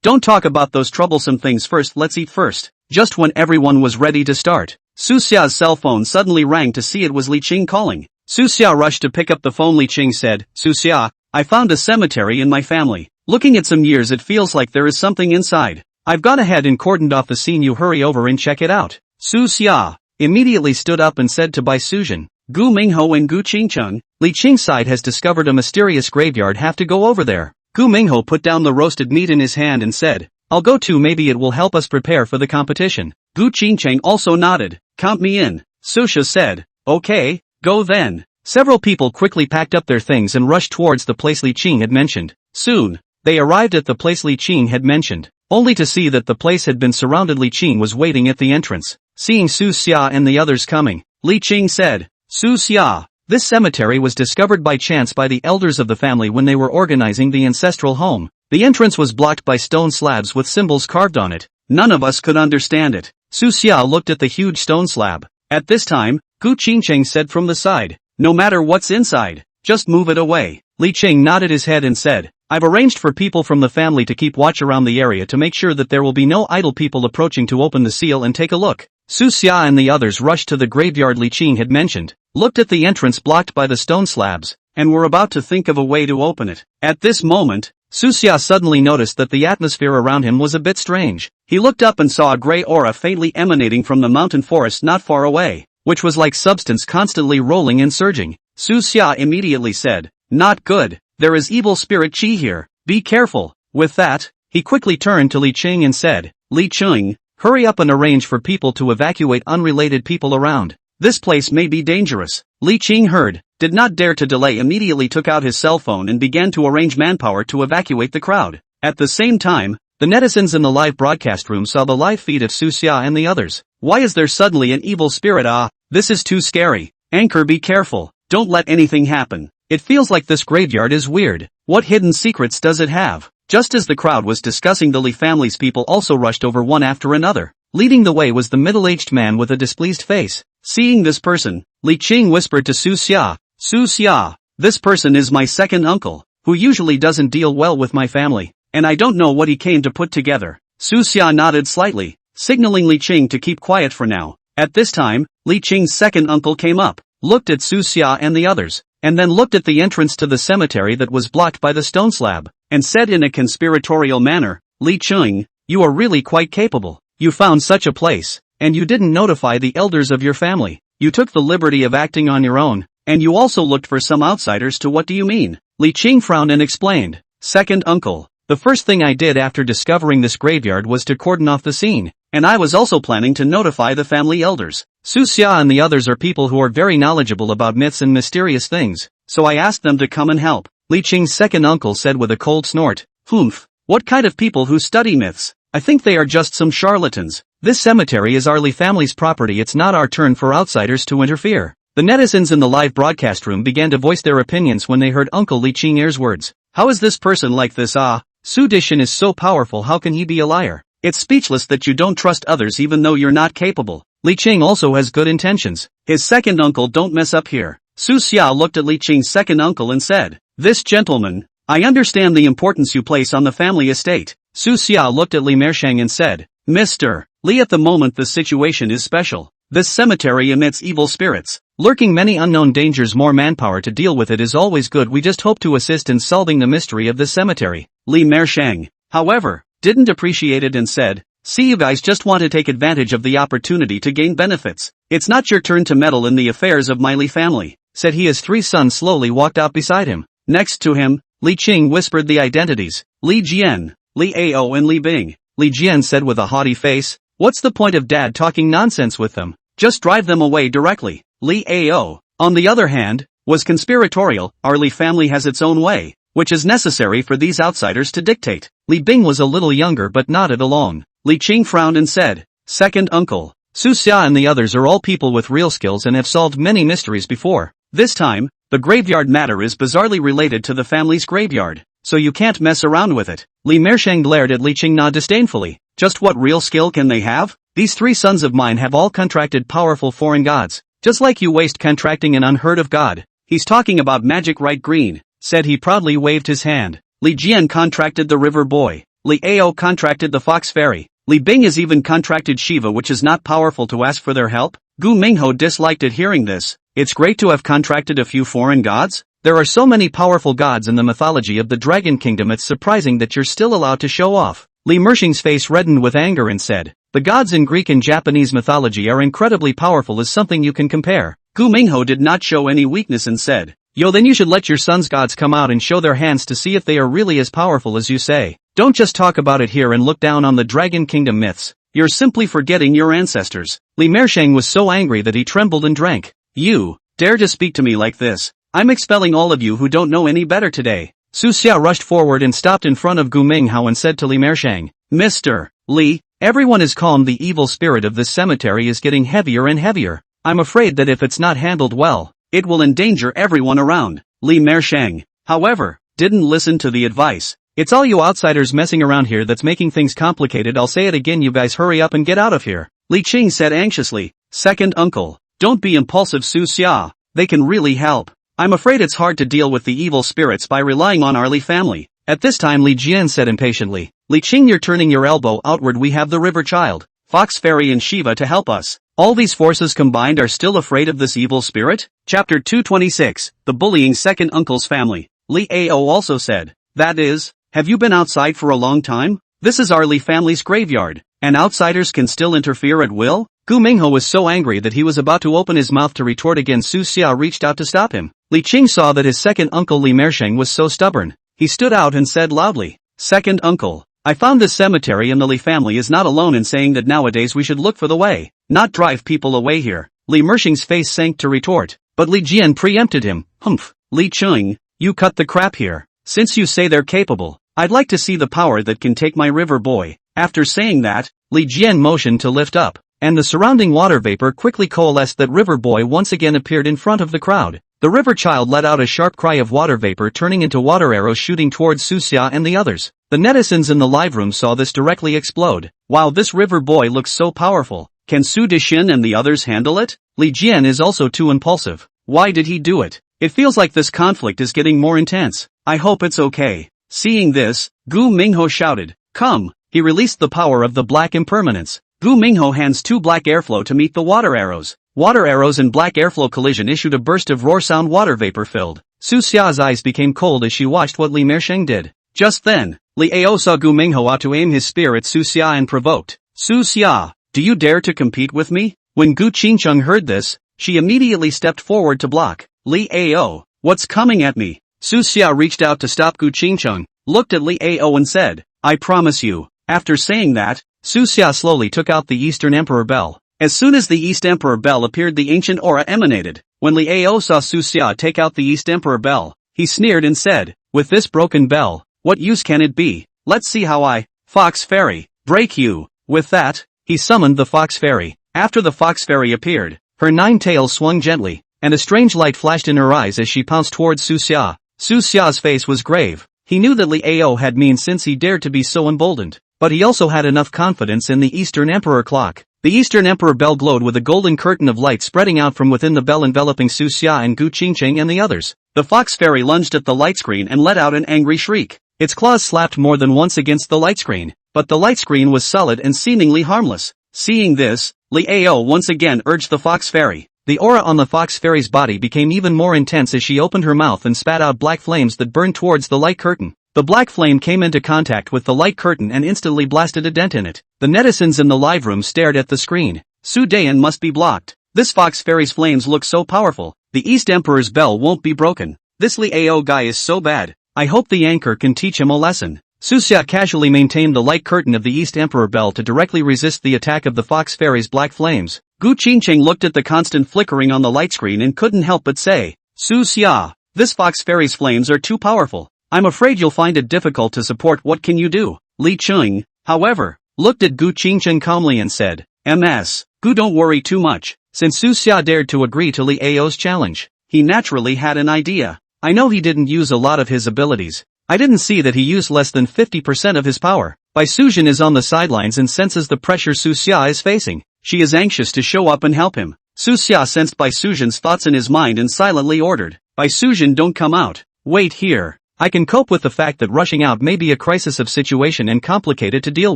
don't talk about those troublesome things first, let's eat first. Just when everyone was ready to start, Su Xia's cell phone suddenly rang to see it was Li Qing calling. Su Xia rushed to pick up the phone. Li Qing said, Su Xia, I found a cemetery in my family. Looking at some years, it feels like there is something inside. I've gone ahead and cordoned off the scene. You hurry over and check it out. Su Xia immediately stood up and said to Bai Sujin, Gu Mingho and Gu Qingcheng, Li Qing's side has discovered a mysterious graveyard, have to go over there. Gu Mingho put down the roasted meat in his hand and said, I'll go too, maybe it will help us prepare for the competition. Gu Qingcheng also nodded. Count me in. Su Xia said, okay, go then. Several people quickly packed up their things and rushed towards the place Li Qing had mentioned. Soon, they arrived at the place Li Qing had mentioned, only to see that the place had been surrounded. Li Qing was waiting at the entrance. Seeing Su Xia and the others coming, Li Qing said, "Su Xia, this cemetery was discovered by chance by the elders of the family when they were organizing the ancestral home. The entrance was blocked by stone slabs with symbols carved on it. None of us could understand it." Su Xia looked at the huge stone slab. At this time, Gu Qingcheng said from the side, "No matter what's inside, just move it away." Li Qing nodded his head and said, "I've arranged for people from the family to keep watch around the area to make sure that there will be no idle people approaching to open the seal and take a look." Su Xia and the others rushed to the graveyard Li Qing had mentioned, looked at the entrance blocked by the stone slabs, and were about to think of a way to open it. At this moment, Su Xia suddenly noticed that the atmosphere around him was a bit strange. He looked up and saw a gray aura faintly emanating from the mountain forest not far away, which was like substance constantly rolling and surging. Su Xia immediately said, "Not good, there is evil spirit chi here, be careful." With that, he quickly turned to Li Qing and said, "Li Qing, hurry up and arrange for people to evacuate unrelated people around. This place may be dangerous." Li Qing heard, did not dare to delay, immediately took out his cell phone and began to arrange manpower to evacuate the crowd. At the same time, the netizens in the live broadcast room saw the live feed of Su Xia and the others. "Why is there suddenly an evil spirit? This is too scary. Anchor, be careful, don't let anything happen. It feels like this graveyard is weird. What hidden secrets does it have?" Just as the crowd was discussing, the Li family's people also rushed over one after another. Leading the way was the middle-aged man with a displeased face. Seeing this person, Li Qing whispered to Su Xia, "Su Xia, this person is my second uncle, who usually doesn't deal well with my family, and I don't know what he came to put together." Su Xia nodded slightly, signaling Li Qing to keep quiet for now. At this time, Li Qing's second uncle came up, looked at Su Xia and the others, and then looked at the entrance to the cemetery that was blocked by the stone slab, and said in a conspiratorial manner, "Li Qing, you are really quite capable. You found such a place, and you didn't notify the elders of your family. You took the liberty of acting on your own, and you also looked for some outsiders to what do you mean?" Li Qing frowned and explained, "Second uncle, the first thing I did after discovering this graveyard was to cordon off the scene, and I was also planning to notify the family elders. Su Xia and the others are people who are very knowledgeable about myths and mysterious things, so I asked them to come and help." Li Qing's second uncle said with a cold snort, "Humph, what kind of people who study myths? I think they are just some charlatans. This cemetery is our Li family's property. It's not our turn for outsiders to interfere." The netizens in the live broadcast room began to voice their opinions when they heard Uncle Li Qing's words. "How is this person like this? Su Dishan is so powerful, how can he be a liar? It's speechless that you don't trust others even though you're not capable. Li Qing also has good intentions. His second uncle don't mess up here." Su Xia looked at Li Qing's second uncle and said, "This gentleman, I understand the importance you place on the family estate." Su Xia looked at Li Meisheng and said, "Mr. Li, at the moment the situation is special. This cemetery emits evil spirits, lurking many unknown dangers. More manpower to deal with it is always good. We just hope to assist in solving the mystery of this cemetery." Li Meisheng, however, didn't appreciate it and said, "See, you guys just want to take advantage of the opportunity to gain benefits. It's not your turn to meddle in the affairs of my Li family," said he as three sons slowly walked out beside him. Next to him, Li Qing whispered the identities, Li Jian, Li Ao and Li Bing. Li Jian said with a haughty face, "What's the point of dad talking nonsense with them? Just drive them away directly." Li Ao, on the other hand, was conspiratorial. "Our Li family has its own way, which is necessary for these outsiders to dictate." Li Bing was a little younger but nodded along. Li Qing frowned and said, "Second uncle, Su Xia and the others are all people with real skills and have solved many mysteries before. This time, the graveyard matter is bizarrely related to the family's graveyard, so you can't mess around with it." Li Meisheng glared at Li Qingna disdainfully. "Just what real skill can they have? These three sons of mine have all contracted powerful foreign gods, just like you waste contracting an unheard of god." "He's talking about magic, right?" Green said. He proudly waved his hand. "Li Jian contracted the river boy. Li Ao contracted the fox fairy. Li Bing has even contracted Shiva, which is not powerful to ask for their help." Gu Mingho disliked it hearing this. "It's great to have contracted a few foreign gods. There are so many powerful gods in the mythology of the Dragon Kingdom, it's surprising that you're still allowed to show off." Li Mershing's face reddened with anger and said, "The gods in Greek and Japanese mythology are incredibly powerful. Is something you can compare?" Gu Mingho did not show any weakness and said, "Yo, then you should let your son's gods come out and show their hands to see if they are really as powerful as you say. Don't just talk about it here and look down on the Dragon Kingdom myths. You're simply forgetting your ancestors." Li Meisheng was so angry that he trembled and drank. "You dare to speak to me like this? I'm expelling all of you who don't know any better today. Su Xia rushed forward and stopped in front of Gu Minghao and said to Li Mershang, Mr. Li, everyone is calm. The evil spirit of this cemetery is getting heavier and heavier. I'm afraid that if it's not handled well, it will endanger everyone around. Li Mershang, however, didn't listen to the advice. It's all you outsiders messing around here that's making things complicated. I'll say it again, you guys hurry up and get out of here. Li Qing said anxiously, second uncle, don't be impulsive. Su Xia, they can really help. I'm afraid it's hard to deal with the evil spirits by relying on our Li family. At this time Li Jian said impatiently, Li Qing, you're turning your elbow outward. We have the river child, Fox Fairy and Shiva to help us. All these forces combined are still afraid of this evil spirit? Chapter 226, The Bullying Second Uncle's Family. Li Ao also said, that is, have you been outside for a long time? This is our Li family's graveyard, and outsiders can still interfere at will? Gu Minghao was so angry that he was about to open his mouth to retort again. Su Xia reached out to stop him. Li Qing saw that his second uncle Li Mershang was so stubborn. He stood out and said loudly, second uncle, I found this cemetery and the Li family is not alone in saying that nowadays we should look for the way, not drive people away here. Li Mershang's face sank to retort, but Li Jian preempted him. Humph, Li Qing, you cut the crap here. Since you say they're capable, I'd like to see the power that can take my river boy. After saying that, Li Jian motioned to lift up, and the surrounding water vapor quickly coalesced. That river boy once again appeared in front of the crowd. The river child let out a sharp cry of water vapor, turning into water arrows shooting towards Su Xia and the others. The netizens in the live room saw this directly explode. Wow, this river boy looks so powerful. Can Su Dixin and the others handle it? Li Jian is also too impulsive. Why did he do it? It feels like this conflict is getting more intense. I hope it's okay. Seeing this, Gu Minghao shouted, come. He released the power of the black impermanence. Gu Minghao hands two black airflow to meet the water arrows. Water arrows and black airflow collision issued a burst of roar sound. Water vapor filled. Su Xia's eyes became cold as she watched what Li Mershang did. Just then, Li Ao saw Gu Minghao out to aim his spear at Su Xia and provoked, Su Xia, do you dare to compete with me? When Gu Qingcheng heard this, she immediately stepped forward to block. Li Ao, what's coming at me? Su Xia reached out to stop Gu Qingcheng, looked at Li Ao and said, I promise you. After saying that, Su Xia slowly took out the Eastern Emperor Bell. As soon as the East Emperor Bell appeared, the ancient aura emanated. When Li Ao saw Su Xia take out the East Emperor Bell, he sneered and said, with this broken bell, what use can it be? Let's see how I, Fox Fairy, break you. With that, he summoned the Fox Fairy. After the Fox Fairy appeared, her 9 tails swung gently, and a strange light flashed in her eyes as she pounced towards Su Xia. Su Xia's face was grave. He knew that Li Ao had means since he dared to be so emboldened, but he also had enough confidence in the Eastern Emperor clock. The Eastern Emperor Bell glowed with a golden curtain of light spreading out from within the bell, enveloping Su Xia and Gu Qingcheng and the others. The Fox Fairy lunged at the light screen and let out an angry shriek. Its claws slapped more than once against the light screen, but the light screen was solid and seemingly harmless. Seeing this, Li Ao once again urged the Fox Fairy. The aura on the Fox Fairy's body became even more intense as she opened her mouth and spat out black flames that burned towards the light curtain. The black flame came into contact with the light curtain and instantly blasted a dent in it. The netizens in the live room stared at the screen. Su Dayan must be blocked. This Fox Fairy's flames look so powerful. The East Emperor's bell won't be broken. This Li Ao guy is so bad. I hope the anchor can teach him a lesson. Su Xia casually maintained the light curtain of the East Emperor bell to directly resist the attack of the Fox Fairy's black flames. Gu Qingcheng looked at the constant flickering on the light screen and couldn't help but say, Su Xia, this Fox Fairy's flames are too powerful. I'm afraid you'll find it difficult to support. What can you do? Li Qing, however, looked at Gu Qingcheng calmly and said, Ms. Gu, don't worry too much. Since Su Xia dared to agree to Li Ao's challenge, he naturally had an idea. I know he didn't use a lot of his abilities. I didn't see that he used less than 50% of his power. Bai Sujin is on the sidelines and senses the pressure Su Xia is facing. She is anxious to show up and help him. Su Xia sensed Bai Sujin's thoughts in his mind and silently ordered, Bai Sujin, don't come out. Wait here. I can cope with the fact that rushing out may be a crisis of situation and complicated to deal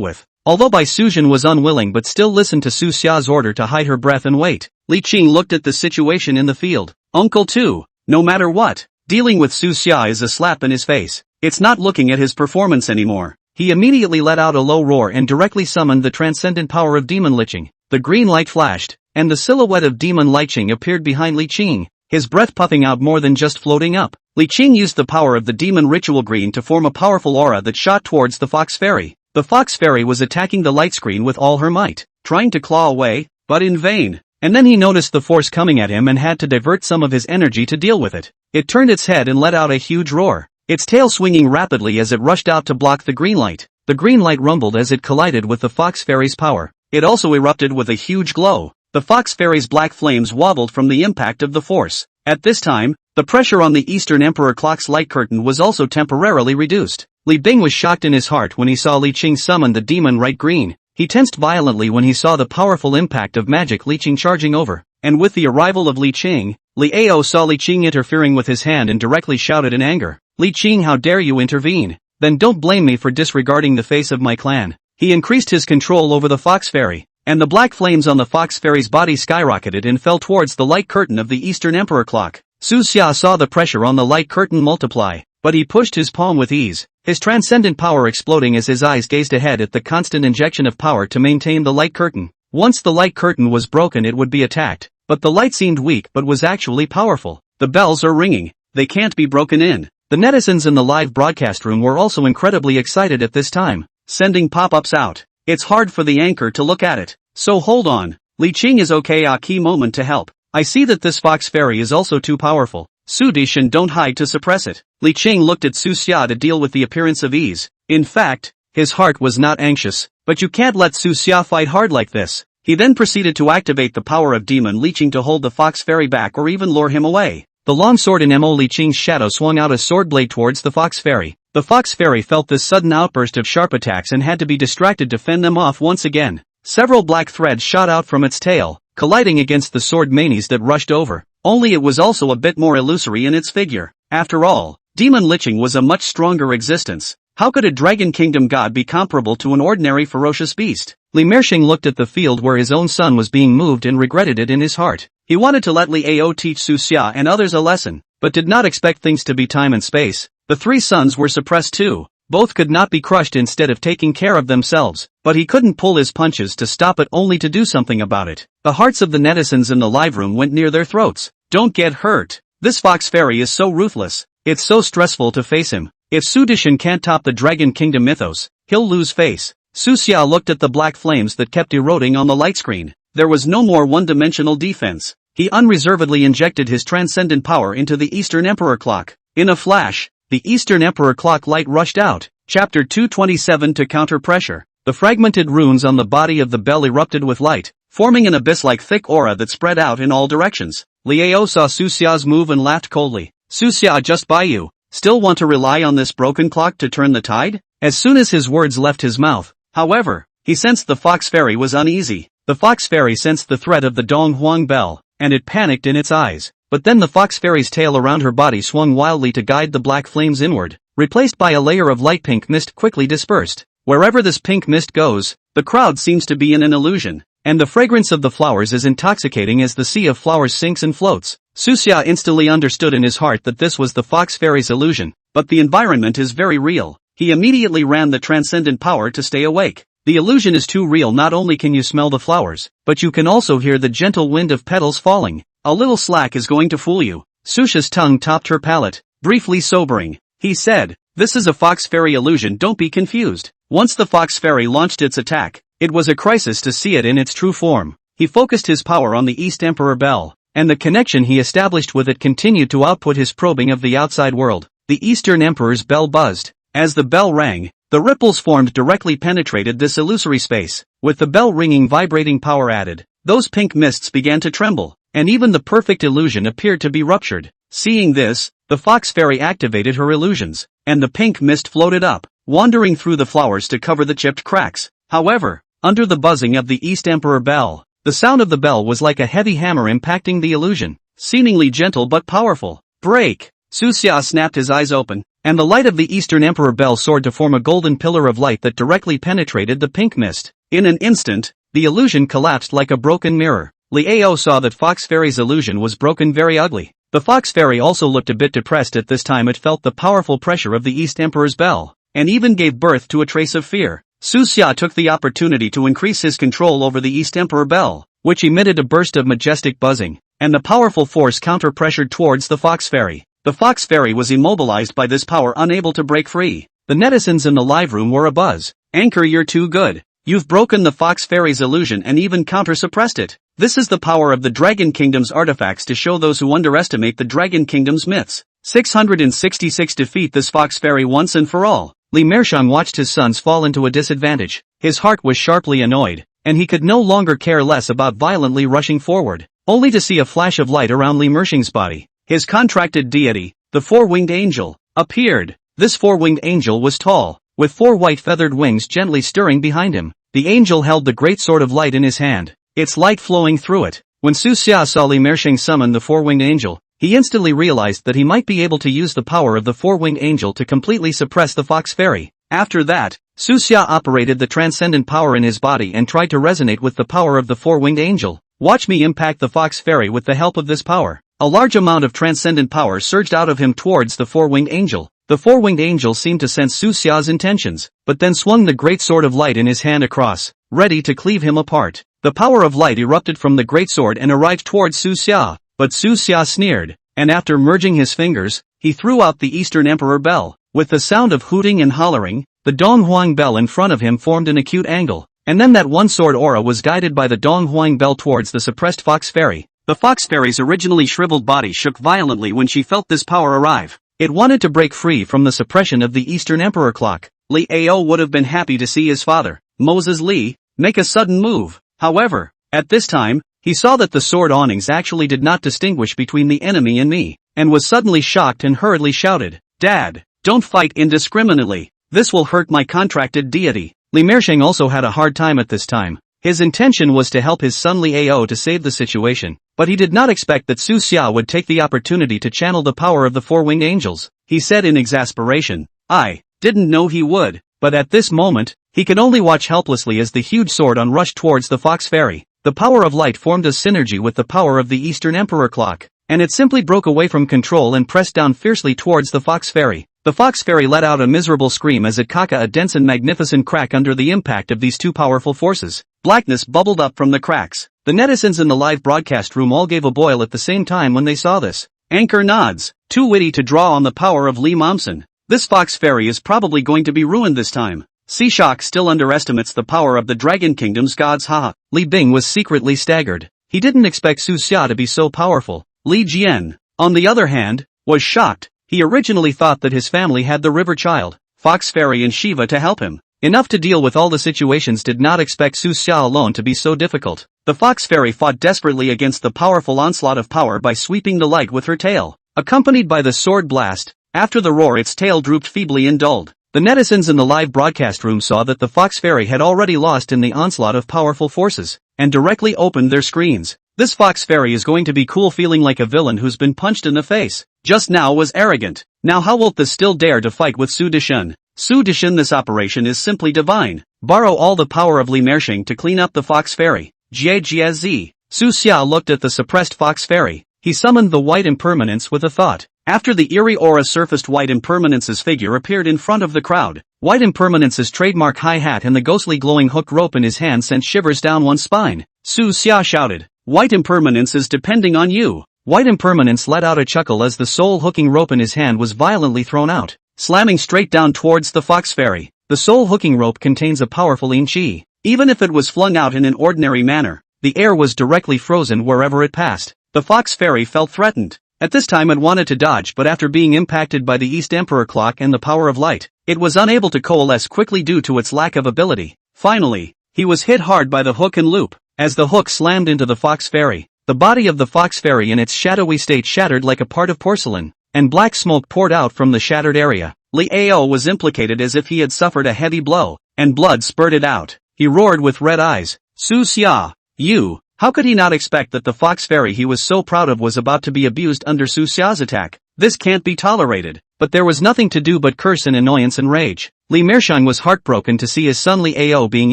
with. Although Bai Sujin was unwilling but still listened to Su Xia's order to hide her breath and wait. Li Qing looked at the situation in the field. Uncle too. No matter what, dealing with Su Xia is a slap in his face. It's not looking at his performance anymore. He immediately let out a low roar and directly summoned the transcendent power of Demon Liching. The green light flashed, and the silhouette of Demon Liching appeared behind Li Qing, his breath puffing out more than just floating up. Li Qing used the power of the Demon Ritual Green to form a powerful aura that shot towards the Fox Fairy. The Fox Fairy was attacking the light screen with all her might, trying to claw away, but in vain. and then he noticed the force coming at him and had to divert some of his energy to deal with it. It turned its head and let out a huge roar, its tail swinging rapidly as it rushed out to block the green light. The green light rumbled as it collided with the fox fairy's power. It also erupted with a huge glow. The fox fairy's black flames wobbled from the impact of the force. At this time, the pressure on the Eastern Emperor clock's light curtain was also temporarily reduced. Li Bing was shocked in his heart when he saw Li Qing summon the demon right green. He tensed violently when he saw the powerful impact of magic Li Qing charging over. And with the arrival of Li Qing, Li Ao saw Li Qing interfering with his hand and directly shouted in anger, "Li Qing, how dare you intervene? Then don't blame me for disregarding the face of my clan." He increased his control over the fox fairy, and the black flames on the fox fairy's body skyrocketed and fell towards the light curtain of the Eastern Emperor clock. Su Xia saw the pressure on the light curtain multiply, but he pushed his palm with ease, his transcendent power exploding as his eyes gazed ahead at the constant injection of power to maintain the light curtain. Once the light curtain was broken, it would be attacked, but the light seemed weak but was actually powerful. The bells are ringing. They can't be broken in. The netizens in the live broadcast room were also incredibly excited at this time, sending pop-ups out. It's hard for the anchor to look at it. So hold on. Li Qing is okay. A key moment to help. I see that this fox fairy is also too powerful. Su Dishan, don't hide to suppress it. Li Qing looked at Su Xia to deal with the appearance of ease. In fact, his heart was not anxious. But you can't let Su Xia fight hard like this. He then proceeded to activate the power of demon leeching to hold the fox fairy back or even lure him away. The long sword in Mo Li Qing's shadow swung out a sword blade towards the fox fairy. The fox fairy felt this sudden outburst of sharp attacks and had to be distracted to fend them off once again. Several black threads shot out from its tail, colliding against the sword manes that rushed over. Only it was also a bit more illusory in its figure. After all, demon liching was a much stronger existence. How could a Dragon Kingdom god be comparable to an ordinary ferocious beast? Li Merxing looked at the field where his own son was being moved and regretted it in his heart. He wanted to let Li Ao teach Su Xia and others a lesson, but did not expect things to be time and space. The three sons were suppressed too. Both could not be crushed instead of taking care of themselves, but he couldn't pull his punches to stop it, only to do something about it. The hearts of the netizens in the live room went near their throats. Don't get hurt. This fox fairy is so ruthless. It's so stressful to face him. If Su Dishan can't top the Dragon Kingdom mythos, he'll lose face. Su Xia looked at the black flames that kept eroding on the light screen. There was no more one-dimensional defense. He unreservedly injected his transcendent power into the Eastern Emperor clock. In a flash, the Eastern Emperor clock light rushed out. Chapter 227. To counter pressure. The fragmented runes on the body of the bell erupted with light, forming an abyss-like thick aura that spread out in all directions. Liao saw Su Xia's move and laughed coldly. Su Xia, just by you. Still want to rely on this broken clock to turn the tide? As soon as his words left his mouth, however, he sensed the fox fairy was uneasy. The fox fairy sensed the threat of the Dong Huang bell, and it panicked in its eyes. But then the fox fairy's tail around her body swung wildly to guide the black flames inward, replaced by a layer of light pink mist quickly dispersed. Wherever this pink mist goes, the crowd seems to be in an illusion, and the fragrance of the flowers is intoxicating as the sea of flowers sinks and floats. Su Xia instantly understood in his heart that this was the fox fairy's illusion, but the environment is very real. He immediately ran the transcendent power to stay awake. The illusion is too real. Not only can you smell the flowers, but you can also hear the gentle wind of petals falling. A little slack is going to fool you. Su Xia's tongue topped her palate, briefly sobering. He said, "This is a fox fairy illusion, don't be confused." Once the fox fairy launched its attack, it was a crisis to see it in its true form. He focused his power on the East Emperor bell, and the connection he established with it continued to output his probing of the outside world. The Eastern Emperor's bell buzzed. As the bell rang, the ripples formed directly penetrated this illusory space. With the bell ringing, vibrating power added, those pink mists began to tremble, and even the perfect illusion appeared to be ruptured. Seeing this, the fox fairy activated her illusions, and the pink mist floated up, wandering through the flowers to cover the chipped cracks. However, under the buzzing of the East Emperor bell, the sound of the bell was like a heavy hammer impacting the illusion, seemingly gentle but powerful. Break! Su Xia snapped his eyes open, and the light of the Eastern Emperor bell soared to form a golden pillar of light that directly penetrated the pink mist. In an instant, the illusion collapsed like a broken mirror. Liao saw that Fox Fairy's illusion was broken, very ugly. The Fox Fairy also looked a bit depressed at this time. It felt the powerful pressure of the East Emperor's bell, and even gave birth to a trace of fear. Su Xia took the opportunity to increase his control over the East Emperor bell, which emitted a burst of majestic buzzing, and the powerful force counter-pressured towards the Fox Fairy. The Fox Fairy was immobilized by this power, unable to break free. The netizens in the live room were abuzz. "Anchor, you're too good. You've broken the Fox Fairy's illusion and even counter-suppressed it. This is the power of the Dragon Kingdom's artifacts to show those who underestimate the Dragon Kingdom's myths. 666 Defeat this Fox Fairy once and for all. Li Mershan watched his sons fall into a disadvantage. His heart was sharply annoyed, and he could no longer care less about violently rushing forward, only to see a flash of light around Li Mershing's body. His contracted deity, the four-winged angel, appeared. This four-winged angel was tall, with four white feathered wings gently stirring behind him. The angel held the great sword of light in his hand, its light flowing through it. When Su Xia saw Li Mershing summon the four-winged angel, he instantly realized that he might be able to use the power of the four-winged angel to completely suppress the Fox Fairy. After that, Su Xia operated the transcendent power in his body and tried to resonate with the power of the four-winged angel. Watch me impact the Fox Fairy with the help of this power. A large amount of transcendent power surged out of him towards the four-winged angel. The four-winged angel seemed to sense Su Xia's intentions, but then swung the great sword of light in his hand across, ready to cleave him apart. The power of light erupted from the great sword and arrived towards Su Xia, but Su Xia sneered, and after merging his fingers, he threw out the Eastern Emperor bell. With the sound of hooting and hollering, the Donghuang bell in front of him formed an acute angle, and then that one sword aura was guided by the Donghuang bell towards the suppressed Fox Fairy. The Fox Fairy's originally shriveled body shook violently when she felt this power arrive. It wanted to break free from the suppression of the Eastern Emperor clock. Li Ao would have been happy to see his father, Moses Li, make a sudden move. However, at this time, he saw that the sword awnings actually did not distinguish between the enemy and me, and was suddenly shocked and hurriedly shouted, "Dad, don't fight indiscriminately. This will hurt my contracted deity." Li Mershing also had a hard time at this time. His intention was to help his son Li Ao to save the situation, but he did not expect that Su Xia would take the opportunity to channel the power of the four-winged angels. He said in exasperation, "I didn't know he would," but at this moment, he could only watch helplessly as the huge sword rushed towards the Fox Fairy. The power of light formed a synergy with the power of the Eastern Emperor clock, and it simply broke away from control and pressed down fiercely towards the Fox Fairy. The Fox Fairy let out a miserable scream as it caught a dense and magnificent crack under the impact of these two powerful forces. Blackness bubbled up from the cracks. The netizens in the live broadcast room all gave a boil at the same time when they saw this. Anchor nods, too witty to draw on the power of Li Momsen. This Fox Fairy is probably going to be ruined this time. Seashok still underestimates the power of the Dragon Kingdom's gods. Haha. Li Bing was secretly staggered. He didn't expect Su Xia to be so powerful. Li Jian, on the other hand, was shocked. He originally thought that his family had the River Child, Fox Fairy and Shiva to help him. Enough to deal with all the situations. Did not expect Su Xia alone to be so difficult. The Fox Fairy fought desperately against the powerful onslaught of power by sweeping the light with her tail, accompanied by the sword blast. After the roar, its tail drooped feebly and dulled. The netizens in the live broadcast room saw that the Fox Fairy had already lost in the onslaught of powerful forces, and directly opened their screens. This Fox Fairy is going to be cool, feeling like a villain who's been punched in the face. Just now was arrogant. Now how wilt thou still dare to fight with Su Dishan? Su Dishan, this operation is simply divine. Borrow all the power of Li Mershing to clean up the Fox Fairy. Jie. Su Xia looked at the suppressed Fox Fairy. He summoned the White Impermanence with a thought. After the eerie aura surfaced, White Impermanence's figure appeared in front of the crowd. White Impermanence's trademark high hat and the ghostly glowing hook rope in his hand sent shivers down one's spine. Su Xia shouted, "White Impermanence is depending on you." White Impermanence let out a chuckle as the soul hooking rope in his hand was violently thrown out, slamming straight down towards the Fox Fairy. The soul hooking rope contains a powerful yin qi. Even if it was flung out in an ordinary manner, the air was directly frozen wherever it passed. The Fox Fairy felt threatened. At this time it wanted to dodge, but after being impacted by the East Emperor clock and the power of light, it was unable to coalesce quickly due to its lack of ability. Finally, he was hit hard by the hook and loop. As the hook slammed into the Fox Fairy, the body of the Fox Fairy in its shadowy state shattered like a part of porcelain, and black smoke poured out from the shattered area. Li Ao was implicated as if he had suffered a heavy blow, and blood spurted out. He roared with red eyes, "Su Xia, you!" How could he not expect that the Fox Fairy he was so proud of was about to be abused under Su Xia's attack? This can't be tolerated. But there was nothing to do but curse in annoyance and rage. Li Mershan was heartbroken to see his son Li Ao being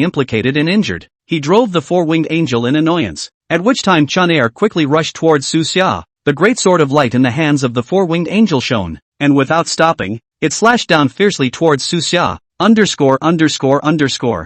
implicated and injured. He drove the four-winged angel in annoyance, at which time Chun Air quickly rushed towards Su Xia. The great sword of light in the hands of the four-winged angel shone, and without stopping, it slashed down fiercely towards Su Xia. _______.